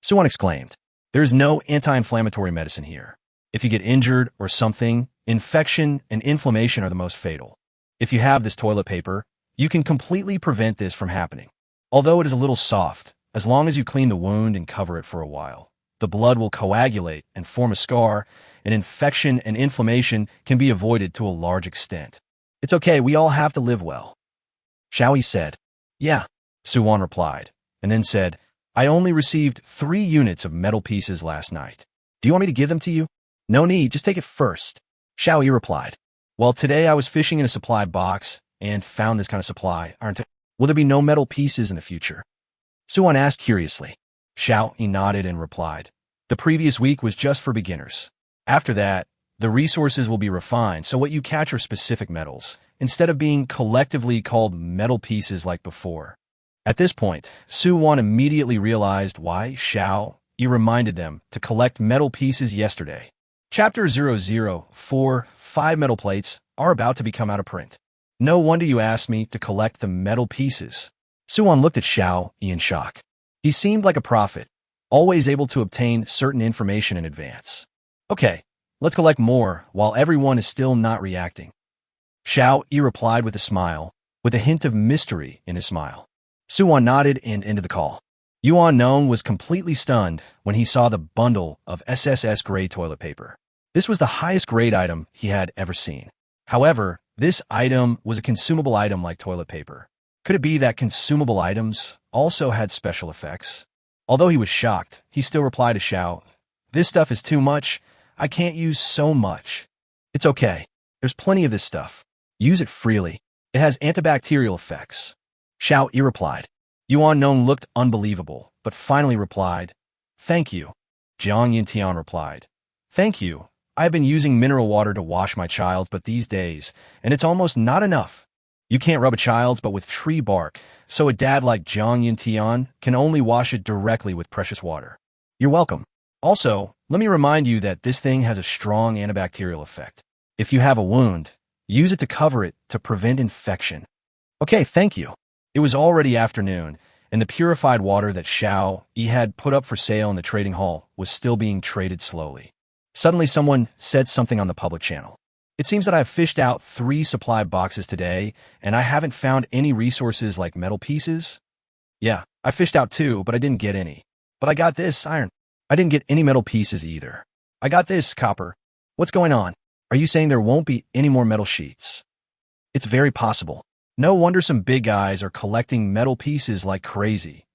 Suwon exclaimed. There is no anti-inflammatory medicine here. If you get injured or something, infection and inflammation are the most fatal. If you have this toilet paper, you can completely prevent this from happening. Although it is a little soft, as long as you clean the wound and cover it for a while, the blood will coagulate and form a scar, and infection and inflammation can be avoided to a large extent. It's okay, we all have to live well. Xiaoyi said. Yeah, Suwon replied, and then said, I only received 3 units of metal pieces last night. Do you want me to give them to you? No need, just take it first. Xiaoyi replied. Well, today I was fishing in a supply box and found this kind of supply, aren't it? Will there be no metal pieces in the future? Suwon asked curiously. Xiaoyi nodded and replied. The previous week was just for beginners. After that, the resources will be refined, so what you catch are specific metals, instead of being collectively called metal pieces like before. At this point, Suwon immediately realized why Xiaoyi reminded them to collect metal pieces yesterday. Chapter 004, 5 metal plates are about to become out of print. No wonder you asked me to collect the metal pieces. Suwon looked at Xiaoyi in shock. He seemed like a prophet, always able to obtain certain information in advance. Okay, let's collect more while everyone is still not reacting. Xiaoyi replied with a smile, with a hint of mystery in his smile. Suwon nodded and ended the call. Yuan Nong was completely stunned when he saw the bundle of SSS-grade toilet paper. This was the highest grade item he had ever seen. However, this item was a consumable item like toilet paper. Could it be that consumable items also had special effects? Although he was shocked, he still replied to Xiao, This stuff is too much. I can't use so much. It's okay. There's plenty of this stuff. Use it freely. It has antibacterial effects. Xiaoyi replied. Yuan Nong looked unbelievable, but finally replied, Thank you. Jiang Yintian replied, Thank you. I've been using mineral water to wash my child's but these days, and it's almost not enough. You can't rub a child's but with tree bark, so a dad like Jiang Yintian can only wash it directly with precious water. You're welcome. Also, let me remind you that this thing has a strong antibacterial effect. If you have a wound, use it to cover it to prevent infection. Okay, thank you. It was already afternoon, and the purified water that Xiaoyi had put up for sale in the trading hall was still being traded slowly. Suddenly someone said something on the public channel. It seems that I've fished out 3 supply boxes today, and I haven't found any resources like metal pieces. Yeah, I fished out 2, but I didn't get any. But I got this iron. I didn't get any metal pieces either. I got this copper. What's going on? Are you saying there won't be any more metal sheets? It's very possible. No wonder some big guys are collecting metal pieces like crazy.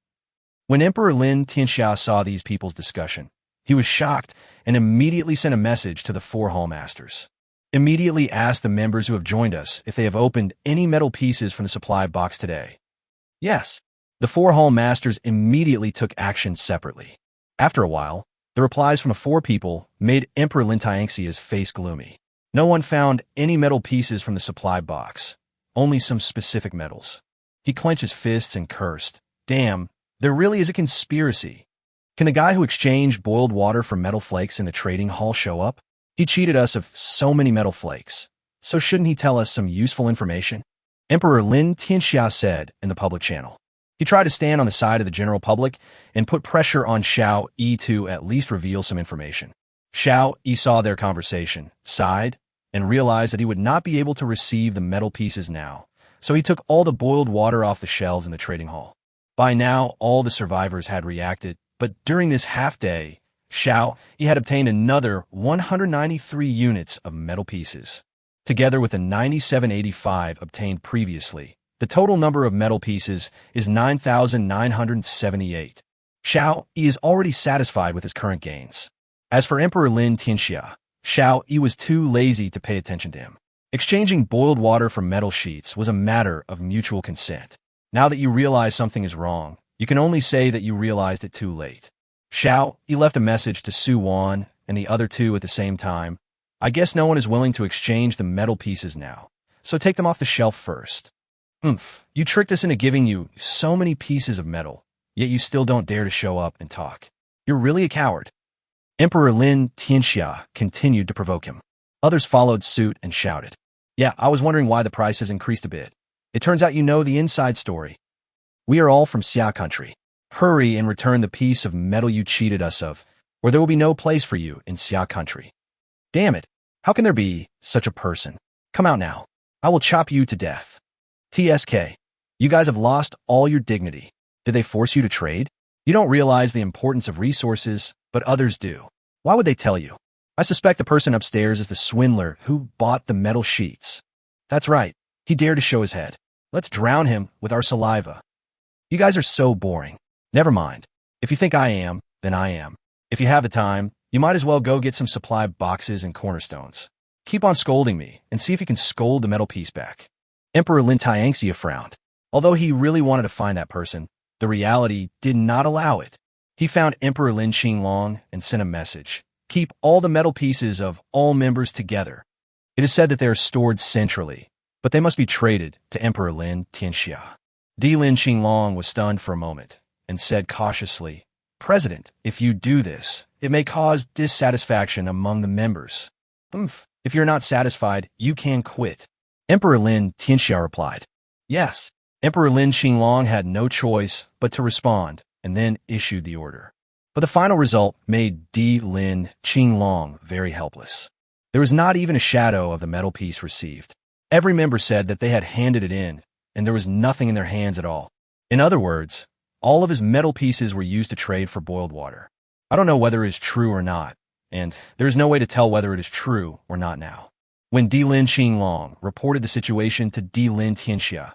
When Emperor Lin Tianxia saw these people's discussion, he was shocked and immediately sent a message to the 4 hall masters. Immediately asked the members who have joined us if they have opened any metal pieces from the supply box today. Yes, the 4 hall masters immediately took action separately. After a while, the replies from the 4 people made Emperor Lin Tianxia's face gloomy. No one found any metal pieces from the supply box. Only some specific metals. He clenched his fists and cursed. Damn, there really is a conspiracy. Can the guy who exchanged boiled water for metal flakes in the trading hall show up? He cheated us of so many metal flakes. So shouldn't he tell us some useful information? Emperor Lin Tianxia said in the public channel. He tried to stand on the side of the general public and put pressure on Xiaoyi to at least reveal some information. Xiaoyi saw their conversation, sighed, and realized that he would not be able to receive the metal pieces now, so he took all the boiled water off the shelves in the trading hall. By now, all the survivors had reacted, but during this half-day, Xiaoyi had obtained another 193 units of metal pieces. Together with the 9785 obtained previously, the total number of metal pieces is 9,978. Xiaoyi is already satisfied with his current gains. As for Emperor Lin Tianxia, Xiaoyi was too lazy to pay attention to him. Exchanging boiled water for metal sheets was a matter of mutual consent. Now that you realize something is wrong, you can only say that you realized it too late. Xiao, he left a message to Su Wan and the other two at the same time. I guess no one is willing to exchange the metal pieces now, so take them off the shelf first. You tricked us into giving you so many pieces of metal, yet you still don't dare to show up and talk. You're really a coward. Emperor Lin Tianxia continued to provoke him. Others followed suit and shouted. Yeah, I was wondering why the price has increased a bit. It turns out you know the inside story. We are all from Xia country. Hurry and return the piece of metal you cheated us of, or there will be no place for you in Xia country. Damn it, how can there be such a person? Come out now. I will chop you to death. TSK, you guys have lost all your dignity. Did they force you to trade? You don't realize the importance of resources, but others do. Why would they tell you? I suspect the person upstairs is the swindler who bought the metal sheets. That's right. He dared to show his head. Let's drown him with our saliva. You guys are so boring. Never mind. If you think I am, then I am. If you have the time, you might as well go get some supply boxes and cornerstones. Keep on scolding me and see if you can scold the metal piece back. Emperor Lin Tianxia frowned. Although he really wanted to find that person, the reality did not allow it. He found Emperor Lin Qinglong and sent a message. Keep all the metal pieces of all members together. It is said that they are stored centrally, but they must be traded to Emperor Lin Tianxia. Lin Qinglong was stunned for a moment and said cautiously, President, if you do this, it may cause dissatisfaction among the members. If you're not satisfied, you can quit. Emperor Lin Tianxia replied. Yes. Emperor Lin Qinglong had no choice but to respond and then issued the order. But the final result made Lin Qinglong very helpless. There was not even a shadow of the metal piece received. Every member said that they had handed it in, and there was nothing in their hands at all. In other words, all of his metal pieces were used to trade for boiled water. I don't know whether it is true or not, and there is no way to tell whether it is true or not now. When Lin Qinglong reported the situation to Lin Tianxia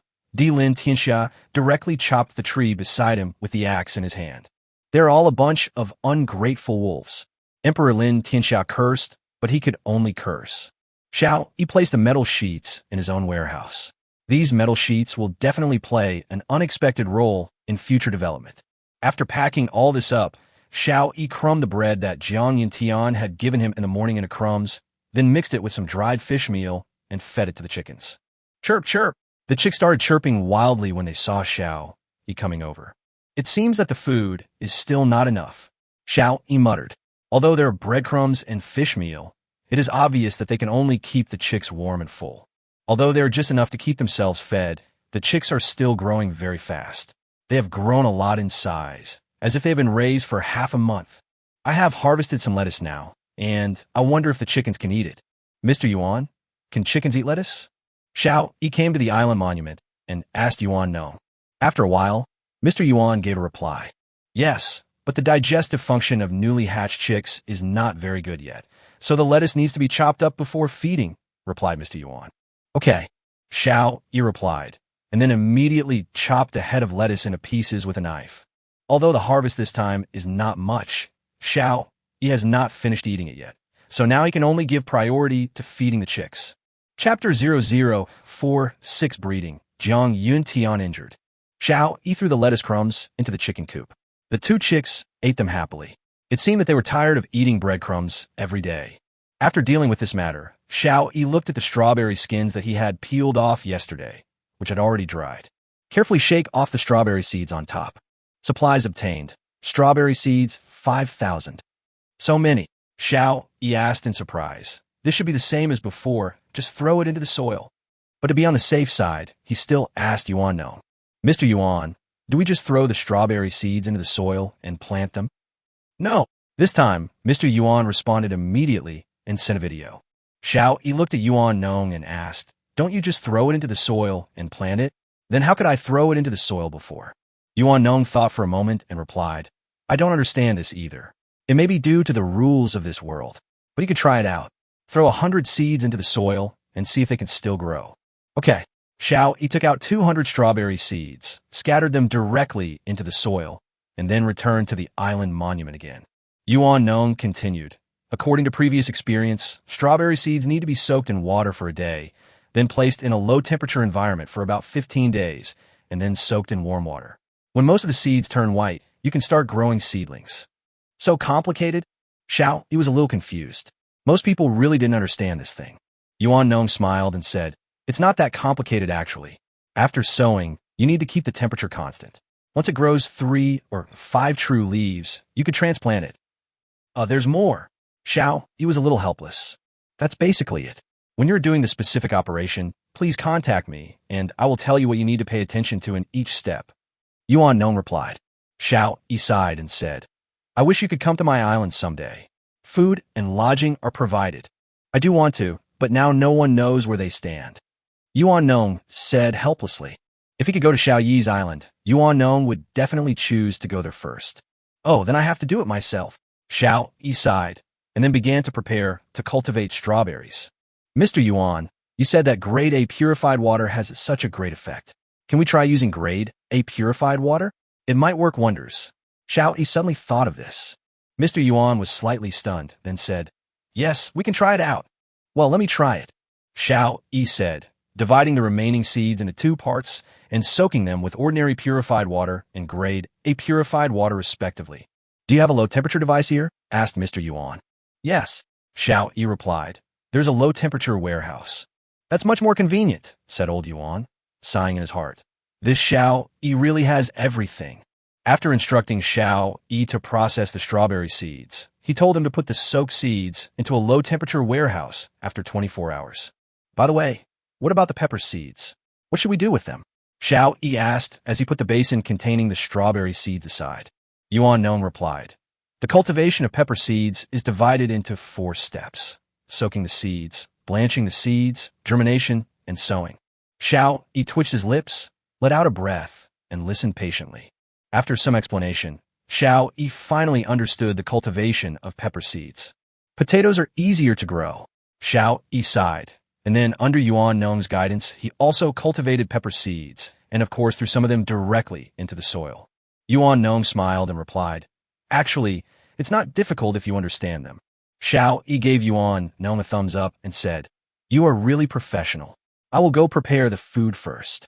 directly chopped the tree beside him with the axe in his hand. They're all a bunch of ungrateful wolves. Emperor Lin Tianxia cursed, but he could only curse. Xiao, he placed the metal sheets in his own warehouse. These metal sheets will definitely play an unexpected role in future development. After packing all this up, Xiao crumbed the bread that Jiang Yintian had given him in the morning into crumbs, then mixed it with some dried fish meal and fed it to the chickens. Chirp, chirp! The chicks started chirping wildly when they saw Xiao coming over. It seems that the food is still not enough. Xiao muttered. Although there are breadcrumbs and fish meal, it is obvious that they can only keep the chicks warm and full. Although they are just enough to keep themselves fed, the chicks are still growing very fast. They have grown a lot in size, as if they have been raised for half a month. I have harvested some lettuce now, and I wonder if the chickens can eat it. Mr. Yuan, can chickens eat lettuce? Xiao, came to the island monument and asked Yuan no. After a while, Mr. Yuan gave a reply. Yes, but the digestive function of newly hatched chicks is not very good yet, so the lettuce needs to be chopped up before feeding, replied Mr. Yuan. Okay, Xiao, replied, and then immediately chopped a head of lettuce into pieces with a knife. Although the harvest this time is not much, Xiao, has not finished eating it yet, so now he can only give priority to feeding the chicks. Chapter 0046 Breeding, Jiang Yuntian injured. Xiao threw the lettuce crumbs into the chicken coop. The two chicks ate them happily. It seemed that they were tired of eating breadcrumbs every day. After dealing with this matter, Xiao looked at the strawberry skins that he had peeled off yesterday, which had already dried. Carefully shake off the strawberry seeds on top. Supplies obtained. Strawberry seeds, 5,000. So many. Xiao asked in surprise. This should be the same as before, just throw it into the soil. But to be on the safe side, he still asked Yuan no. Mr. Yuan, do we just throw the strawberry seeds into the soil and plant them? No. This time, Mr. Yuan responded immediately and sent a video. Xiao looked at Yuan Nong and asked, don't you just throw it into the soil and plant it? Then how could I throw it into the soil before? Yuan Nong thought for a moment and replied, I don't understand this either. It may be due to the rules of this world, but you could try it out. Throw 100 seeds into the soil and see if they can still grow. Okay. Xiao took out 200 strawberry seeds, scattered them directly into the soil, and then returned to the island monument again. Yuan Nong continued. According to previous experience, strawberry seeds need to be soaked in water for a day, then placed in a low-temperature environment for about 15 days, and then soaked in warm water. When most of the seeds turn white, you can start growing seedlings. So complicated? Xiao, he was a little confused. Most people really didn't understand this thing. Yuan Nong smiled and said, "It's not that complicated actually. After sowing, you need to keep the temperature constant. Once it grows 3 or 5 true leaves, you could transplant it." There's more. Xiao, he was a little helpless. That's basically it. When you're doing the specific operation, please contact me, and I will tell you what you need to pay attention to in each step. Yuan Nong replied. Xiao, he sighed and said, "I wish you could come to my island someday. Food and lodging are provided. I do want to, but now no one knows where they stand." Yuan Nong said helplessly. If he could go to Xiao Yi's island, Yuan Nong would definitely choose to go there first. "Oh, then I have to do it myself." Xiao Yi sighed, and then began to prepare to cultivate strawberries. "Mr. Yuan, you said that grade A purified water has such a great effect. Can we try using grade A purified water? It might work wonders." Xiao Yi suddenly thought of this. Mr. Yuan was slightly stunned, then said, "Yes, we can try it out." "Well, let me try it." Xiao Yi said, dividing the remaining seeds into 2 parts and soaking them with ordinary purified water and grade A purified water respectively. "Do you have a low-temperature device here?" asked Mr. Yuan. "Yes," Xiao Yi replied. "There's a low-temperature warehouse." "That's much more convenient," said old Yuan, sighing in his heart. This Xiao Yi really has everything. After instructing Xiao Yi to process the strawberry seeds, he told him to put the soaked seeds into a low-temperature warehouse after 24 hours. "By the way, what about the pepper seeds? What should we do with them?" Xiao Yi asked as he put the basin containing the strawberry seeds aside. Yuan Nong replied, "The cultivation of pepper seeds is divided into 4 steps: soaking the seeds, blanching the seeds, germination, and sowing." Xiao Yi twitched his lips, let out a breath, and listened patiently. After some explanation, Xiao Yi finally understood the cultivation of pepper seeds. "Potatoes are easier to grow." Xiao Yi sighed, and then under Yuan Nong's guidance, he also cultivated pepper seeds, and of course threw some of them directly into the soil. Yuan Nong smiled and replied, "Actually, it's not difficult if you understand them." Xiao Yi gave Yuan Nong a thumbs up and said, "You are really professional. I will go prepare the food first."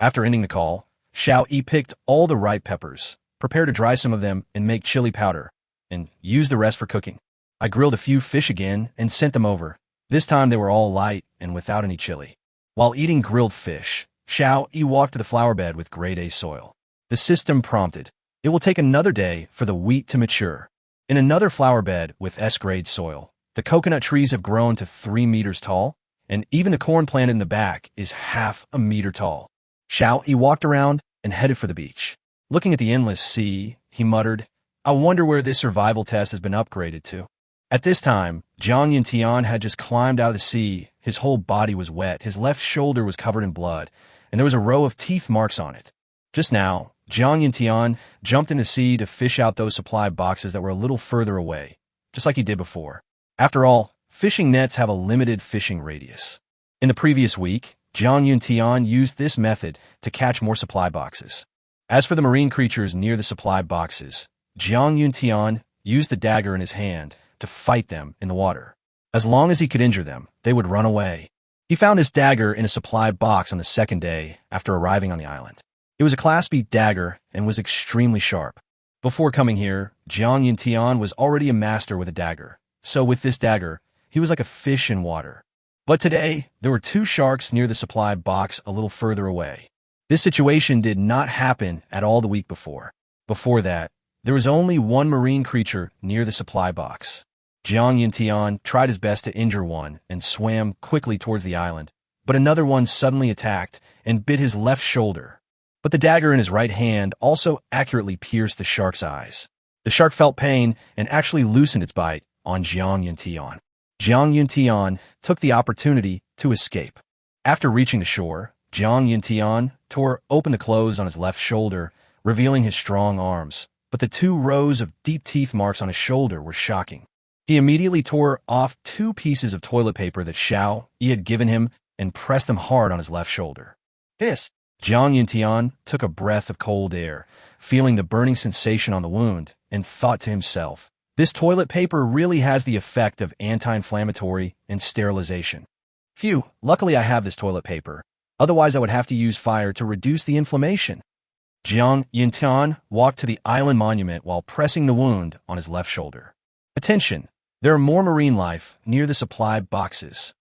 After ending the call, Xiao Yi picked all the ripe peppers, prepared to dry some of them and make chili powder, and used the rest for cooking. "I grilled a few fish again and sent them over. This time they were all light and without any chili." While eating grilled fish, Xiao Yi walked to the flower bed with grade A soil. The system prompted, "It will take another day for the wheat to mature." In another flower bed with S-grade soil, the coconut trees have grown to 3 meters tall, and even the corn planted in the back is half a meter tall. Xiao Yi walked around and headed for the beach. Looking at the endless sea, he muttered, "I wonder where this survival test has been upgraded to." At this time, Jiang Yuntian had just climbed out of the sea. His whole body was wet, his left shoulder was covered in blood, and there was a row of teeth marks on it. Just now, Jiang Yuntian jumped in the sea to fish out those supply boxes that were a little further away, just like he did before. After all, fishing nets have a limited fishing radius. In the previous week, Jiang Yuntian used this method to catch more supply boxes. As for the marine creatures near the supply boxes, Jiang Yuntian used the dagger in his hand to fight them in the water. As long as he could injure them, they would run away. He found this dagger in a supply box on the 2nd day after arriving on the island. It was a Class B dagger and was extremely sharp. Before coming here, Jiang Yuntian was already a master with a dagger, so with this dagger, he was like a fish in water. But today, there were 2 sharks near the supply box a little further away. This situation did not happen at all the week before. Before that, there was only 1 marine creature near the supply box. Jiang Yuntian tried his best to injure one and swam quickly towards the island, but another one suddenly attacked and bit his left shoulder. But the dagger in his right hand also accurately pierced the shark's eyes. The shark felt pain and actually loosened its bite on Jiang Yuntian. Jiang Yuntian took the opportunity to escape. After reaching the shore, Jiang Yuntian tore open the clothes on his left shoulder, revealing his strong arms, but the 2 rows of deep teeth marks on his shoulder were shocking. He immediately tore off 2 pieces of toilet paper that Xiao Yi had given him and pressed them hard on his left shoulder. "Hiss!" Jiang Yuntian took a breath of cold air, feeling the burning sensation on the wound, and thought to himself, "This toilet paper really has the effect of anti-inflammatory and sterilization." Phew, luckily I have this toilet paper. Otherwise I would have to use fire to reduce the inflammation. Jiang Yintian walked to the island monument while pressing the wound on his left shoulder. Attention! There are more marine life near the supply boxes.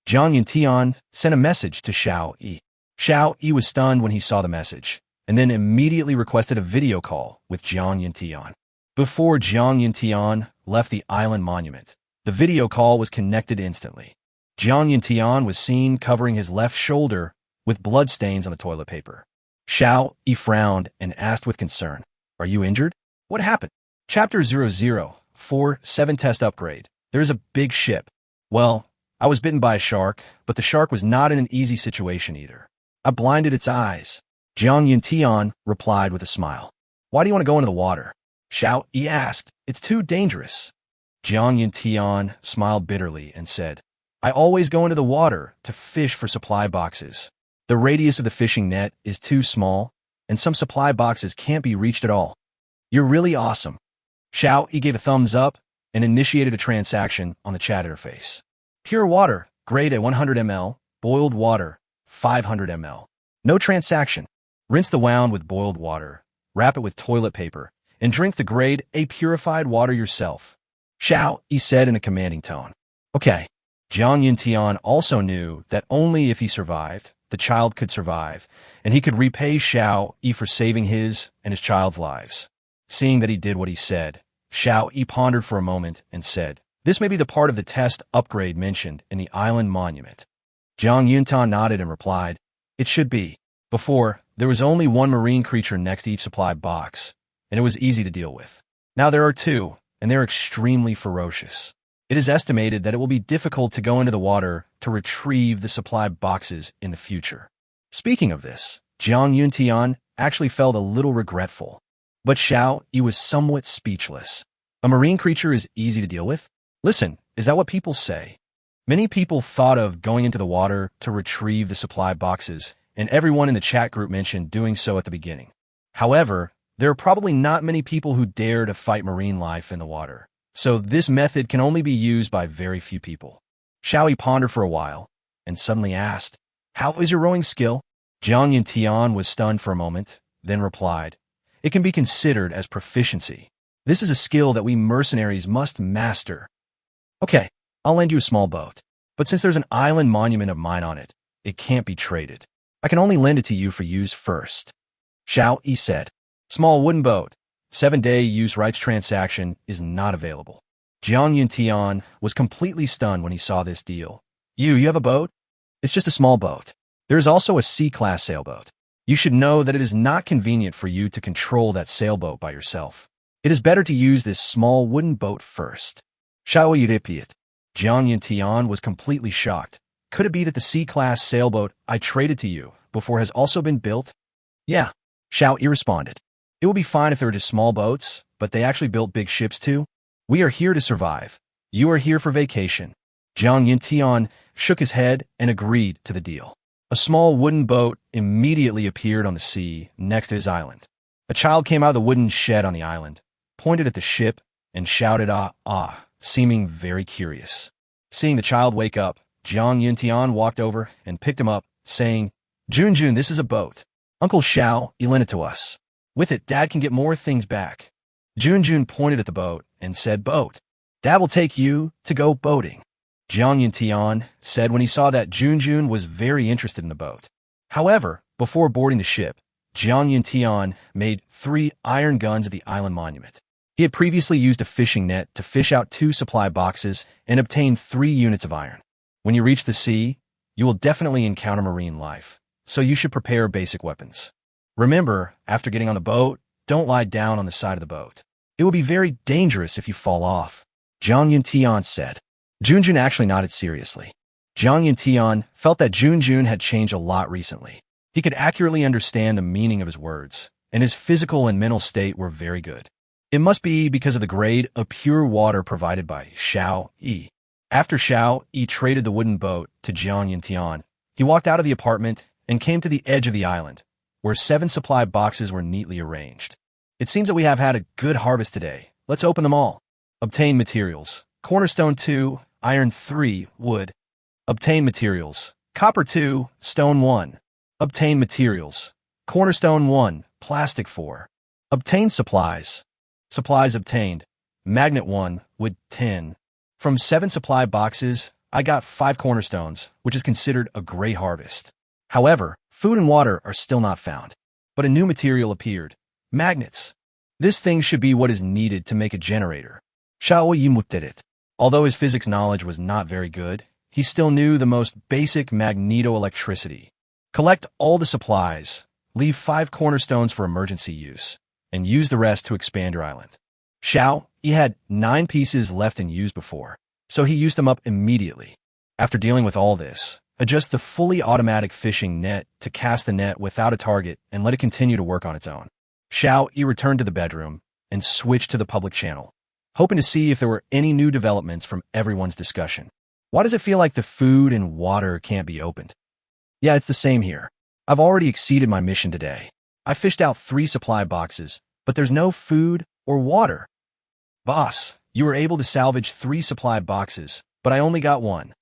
Jiang Yintian sent a message to Xiao Yi. Xiao Yi was stunned when he saw the message, and then immediately requested a video call with Jiang Yintian. Before Jiang Yintian left the island monument, the video call was connected instantly. Jiang Yintian was seen covering his left shoulder with bloodstains on the toilet paper. Xiao Yi frowned and asked with concern, "Are you injured? What happened?" Chapter 0047 Test Upgrade. There is a big ship. Well, I was bitten by a shark, but the shark was not in an easy situation either. I blinded its eyes. Jiang Yintian replied with a smile. "Why do you want to go into the water?" Xiao Yi asked. "It's too dangerous." Jiang Yintian smiled bitterly and said, "I always go into the water to fish for supply boxes. The radius of the fishing net is too small, and some supply boxes can't be reached at all." "You're really awesome." Xiao Yi gave a thumbs up and initiated a transaction on the chat interface. Pure water, grade at 100 ml, boiled water, 500 ml. No transaction. Rinse the wound with boiled water, wrap it with toilet paper, and drink the grade A purified water yourself. Xiao Yi said in a commanding tone. Okay. Jiang Yintian also knew that only if he survived, the child could survive, and he could repay Xiao Yi for saving his and his child's lives. Seeing that he did what he said, Xiao Yi pondered for a moment and said, "This may be the part of the test upgrade mentioned in the island monument." Jiang Yintian nodded and replied, "It should be." Before, there was only one marine creature next to each supply box, and it was easy to deal with. Now there are two, and they're extremely ferocious. It is estimated that it will be difficult to go into the water to retrieve the supply boxes in the future. Speaking of this, Jiang Yuntian actually felt a little regretful. But Xiao Yi was somewhat speechless. A marine creature is easy to deal with? Listen, is that what people say? Many people thought of going into the water to retrieve the supply boxes, and everyone in the chat group mentioned doing so at the beginning. However, there are probably not many people who dare to fight marine life in the water. So this method can only be used by very few people. Xiao Yi pondered for a while, and suddenly asked, "How is your rowing skill?" Jiang Yintian was stunned for a moment, then replied, "It can be considered as proficiency. This is a skill that we mercenaries must master." "Okay, I'll lend you a small boat. But since there's an island monument of mine on it, it can't be traded. I can only lend it to you for use first." Xiao Yi said, "Small wooden boat. 7-day use rights transaction is not available." Jiang Yintian was completely stunned when he saw this deal. You have a boat? It's just a small boat. There is also a C-class sailboat. You should know that it is not convenient for you to control that sailboat by yourself. It is better to use this small wooden boat first. Xiao Yi repeated. Jiang Yintian was completely shocked. Could it be that the C-class sailboat I traded to you before has also been built? Yeah, Xiao Yi responded. It would be fine if they were just small boats, but they actually built big ships too. We are here to survive. You are here for vacation. Jiang Yintian shook his head and agreed to the deal. A small wooden boat immediately appeared on the sea next to his island. A child came out of the wooden shed on the island, pointed at the ship, and shouted ah, seeming very curious. Seeing the child wake up, Jiang Yintian walked over and picked him up, saying, Junjun, this is a boat. Uncle Xiao, he lent it to us. With it, Dad can get more things back. Junjun pointed at the boat and said, Boat. Dad will take you to go boating. Jiang Yintian said when he saw that Junjun was very interested in the boat. However, before boarding the ship, Jiang Yintian made 3 iron guns at the island monument. He had previously used a fishing net to fish out 2 supply boxes and obtain 3 units of iron. When you reach the sea, you will definitely encounter marine life, so you should prepare basic weapons. Remember, after getting on the boat, don't lie down on the side of the boat. It will be very dangerous if you fall off. Jiang Yintian said. Junjun actually nodded seriously. Jiang Yintian felt that Junjun had changed a lot recently. He could accurately understand the meaning of his words, and his physical and mental state were very good. It must be because of the grade of pure water provided by Xiao Yi. After Xiao Yi traded the wooden boat to Jiang Yintian, he walked out of the apartment and came to the edge of the island, where 7 supply boxes were neatly arranged. It seems that we have had a good harvest today. Let's open them all. Obtain materials. Cornerstone 2, iron 3, wood. Obtain materials. Copper 2, stone 1. Obtain materials. Cornerstone 1, plastic 4. Obtain supplies. Supplies obtained. Magnet 1, wood 10. From 7 supply boxes, I got 5 cornerstones, which is considered a great harvest. However, food and water are still not found. But a new material appeared. Magnets. This thing should be what is needed to make a generator. Xiao Yi did it. Although his physics knowledge was not very good, he still knew the most basic magneto-electricity. Collect all the supplies, leave 5 cornerstones for emergency use, and use the rest to expand your island. Xiao, he had 9 pieces left in use before, so he used them up immediately. After dealing with all this, adjust the fully automatic fishing net to cast the net without a target and let it continue to work on its own. Xiao, he returned to the bedroom and switched to the public channel, hoping to see if there were any new developments from everyone's discussion. Why does it feel like the food and water can't be opened? Yeah, it's the same here. I've already exceeded my mission today. I fished out 3 supply boxes, but there's no food or water. Boss, you were able to salvage 3 supply boxes, but I only got 1.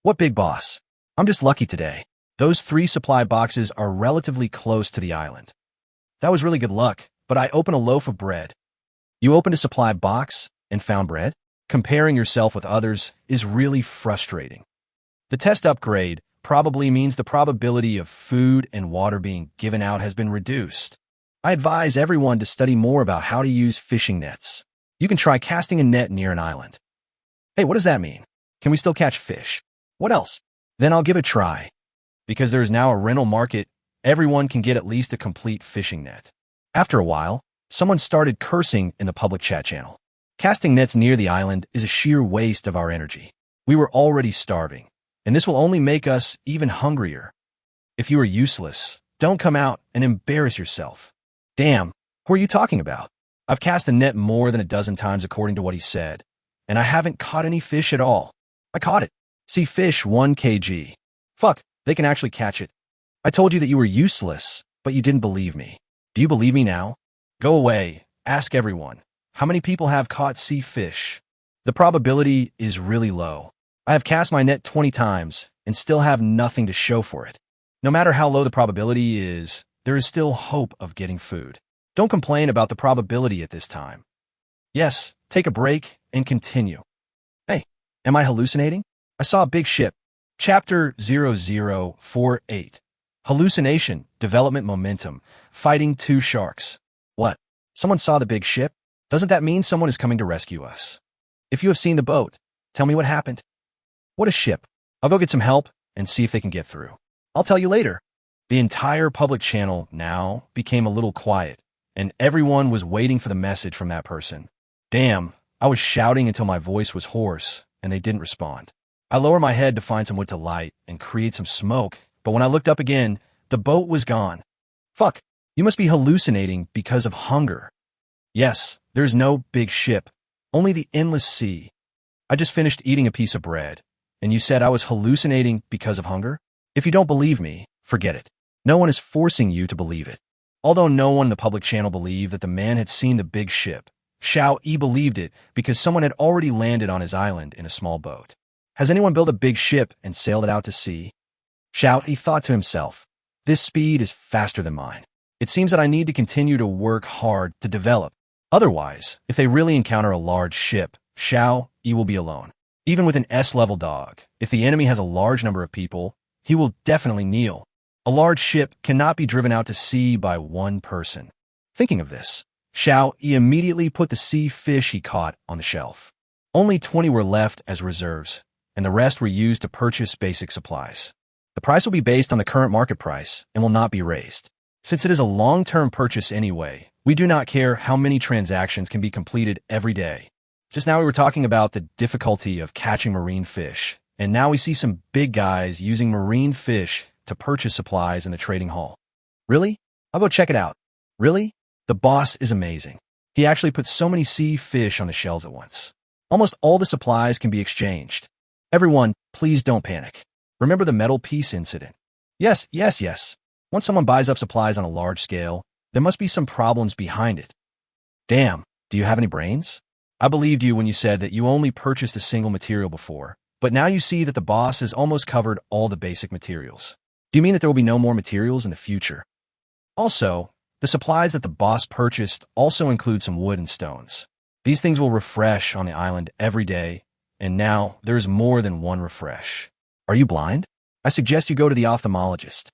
What big boss? I'm just lucky today. Those 3 supply boxes are relatively close to the island. That was really good luck, but I opened a loaf of bread. You opened a supply box and found bread? Comparing yourself with others is really frustrating. The test upgrade probably means the probability of food and water being given out has been reduced. I advise everyone to study more about how to use fishing nets. You can try casting a net near an island. Hey, what does that mean? Can we still catch fish? What else? Then I'll give it a try. Because there is now a rental market, everyone can get at least a complete fishing net. After a while, someone started cursing in the public chat channel. Casting nets near the island is a sheer waste of our energy. We were already starving, and this will only make us even hungrier. If you are useless, don't come out and embarrass yourself. Damn, who are you talking about? I've cast a net more than a dozen times according to what he said, and I haven't caught any fish at all. I caught it. See fish 1 kg. Fuck, they can actually catch it. I told you that you were useless, but you didn't believe me. Do you believe me now? Go away. Ask everyone. How many people have caught sea fish? The probability is really low. I have cast my net 20 times and still have nothing to show for it. No matter how low the probability is, there is still hope of getting food. Don't complain about the probability at this time. Yes, take a break and continue. Hey, am I hallucinating? I saw a big ship. Chapter 0048. Hallucination, Development Momentum, Fighting 2 Sharks. What? Someone saw the big ship? Doesn't that mean someone is coming to rescue us? If you have seen the boat, tell me what happened. What a ship. I'll go get some help and see if they can get through. I'll tell you later. The entire public channel now became a little quiet, and everyone was waiting for the message from that person. Damn, I was shouting until my voice was hoarse, and they didn't respond. I lowered my head to find some wood to light and create some smoke, but when I looked up again, the boat was gone. Fuck, you must be hallucinating because of hunger. Yes, there's no big ship, only the endless sea. I just finished eating a piece of bread, and you said I was hallucinating because of hunger? If you don't believe me, forget it. No one is forcing you to believe it. Although no one in the public channel believed that the man had seen the big ship, Xiao Yi believed it because someone had already landed on his island in a small boat. Has anyone built a big ship and sailed it out to sea? Xiao Yi thought to himself, this speed is faster than mine. It seems that I need to continue to work hard to develop. Otherwise, if they really encounter a large ship, Xiao Yi will be alone. Even with an S-level dog, if the enemy has a large number of people, he will definitely kneel. A large ship cannot be driven out to sea by one person. Thinking of this, Xiao Yi immediately put the sea fish he caught on the shelf. Only 20 were left as reserves, and the rest were used to purchase basic supplies. The price will be based on the current market price and will not be raised. Since it is a long-term purchase anyway, we do not care how many transactions can be completed every day. Just now we were talking about the difficulty of catching marine fish, and now we see some big guys using marine fish to purchase supplies in the trading hall. Really? I'll go check it out. Really? The boss is amazing. He actually put so many sea fish on the shelves at once. Almost all the supplies can be exchanged. Everyone, please don't panic. Remember the metal piece incident? Yes. Once someone buys up supplies on a large scale, there must be some problems behind it. Damn, do you have any brains? I believed you when you said that you only purchased a single material before, But now you see that the boss has almost covered all the basic materials. Do you mean that there will be no more materials in the future? Also, the supplies that the boss purchased also include some wood and stones. These things will refresh on the island every day, and now there is more than one refresh. Are you blind? I suggest you go to the ophthalmologist.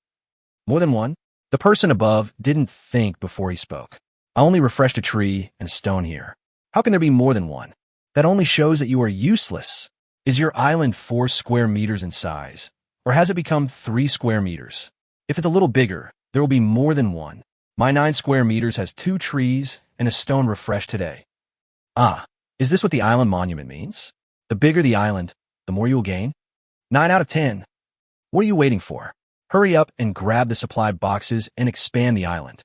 More than one? The person above didn't think before he spoke. I only refreshed a tree and a stone here. How can there be more than one? That only shows that you are useless. Is your island 4 square meters in size, or has it become 3 square meters? If it's a little bigger, there will be more than one. My 9 square meters has 2 trees and a stone refreshed today. Ah, is this what the island monument means? The bigger the island, the more you will gain? 9 out of 10. What are you waiting for? Hurry up and grab the supply boxes and expand the island.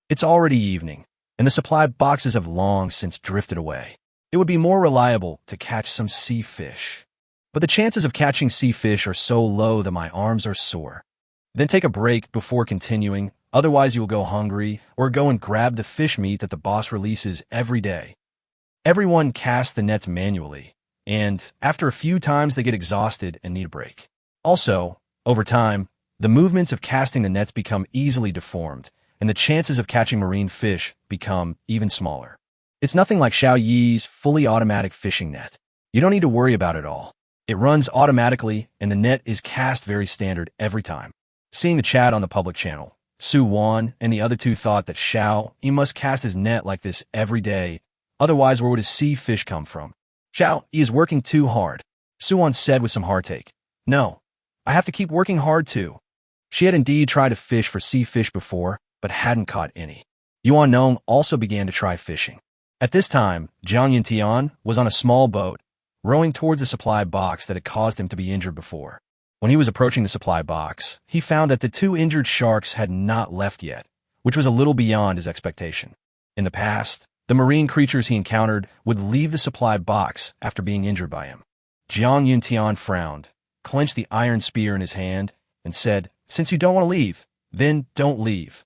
It's already evening, and the supply boxes have long since drifted away. It would be more reliable to catch some sea fish. But the chances of catching sea fish are so low that my arms are sore. Then take a break before continuing, otherwise you will go hungry, or go and grab the fish meat that the boss releases every day. Everyone casts the nets manually, and after a few times they get exhausted and need a break. Also, over time, the movements of casting the nets become easily deformed, and the chances of catching marine fish become even smaller. It's nothing like Xiao Yi's fully automatic fishing net. You don't need to worry about it all. It runs automatically, and the net is cast very standard every time. Seeing the chat on the public channel, Su Wan and the other two thought that Xiao Yi must cast his net like this every day, otherwise where would his sea fish come from? Xiao Yi is working too hard. Su Wan said with some heartache. No, I have to keep working hard too. She had indeed tried to fish for sea fish before, but hadn't caught any. Yuan Nong also began to try fishing. At this time, Jiang Yuntian was on a small boat, rowing towards the supply box that had caused him to be injured before. When he was approaching the supply box, he found that the 2 injured sharks had not left yet, which was a little beyond his expectation. In the past, the marine creatures he encountered would leave the supply box after being injured by him. Jiang Yuntian frowned, clenched the iron spear in his hand, and said, "Since you don't want to leave, then don't leave."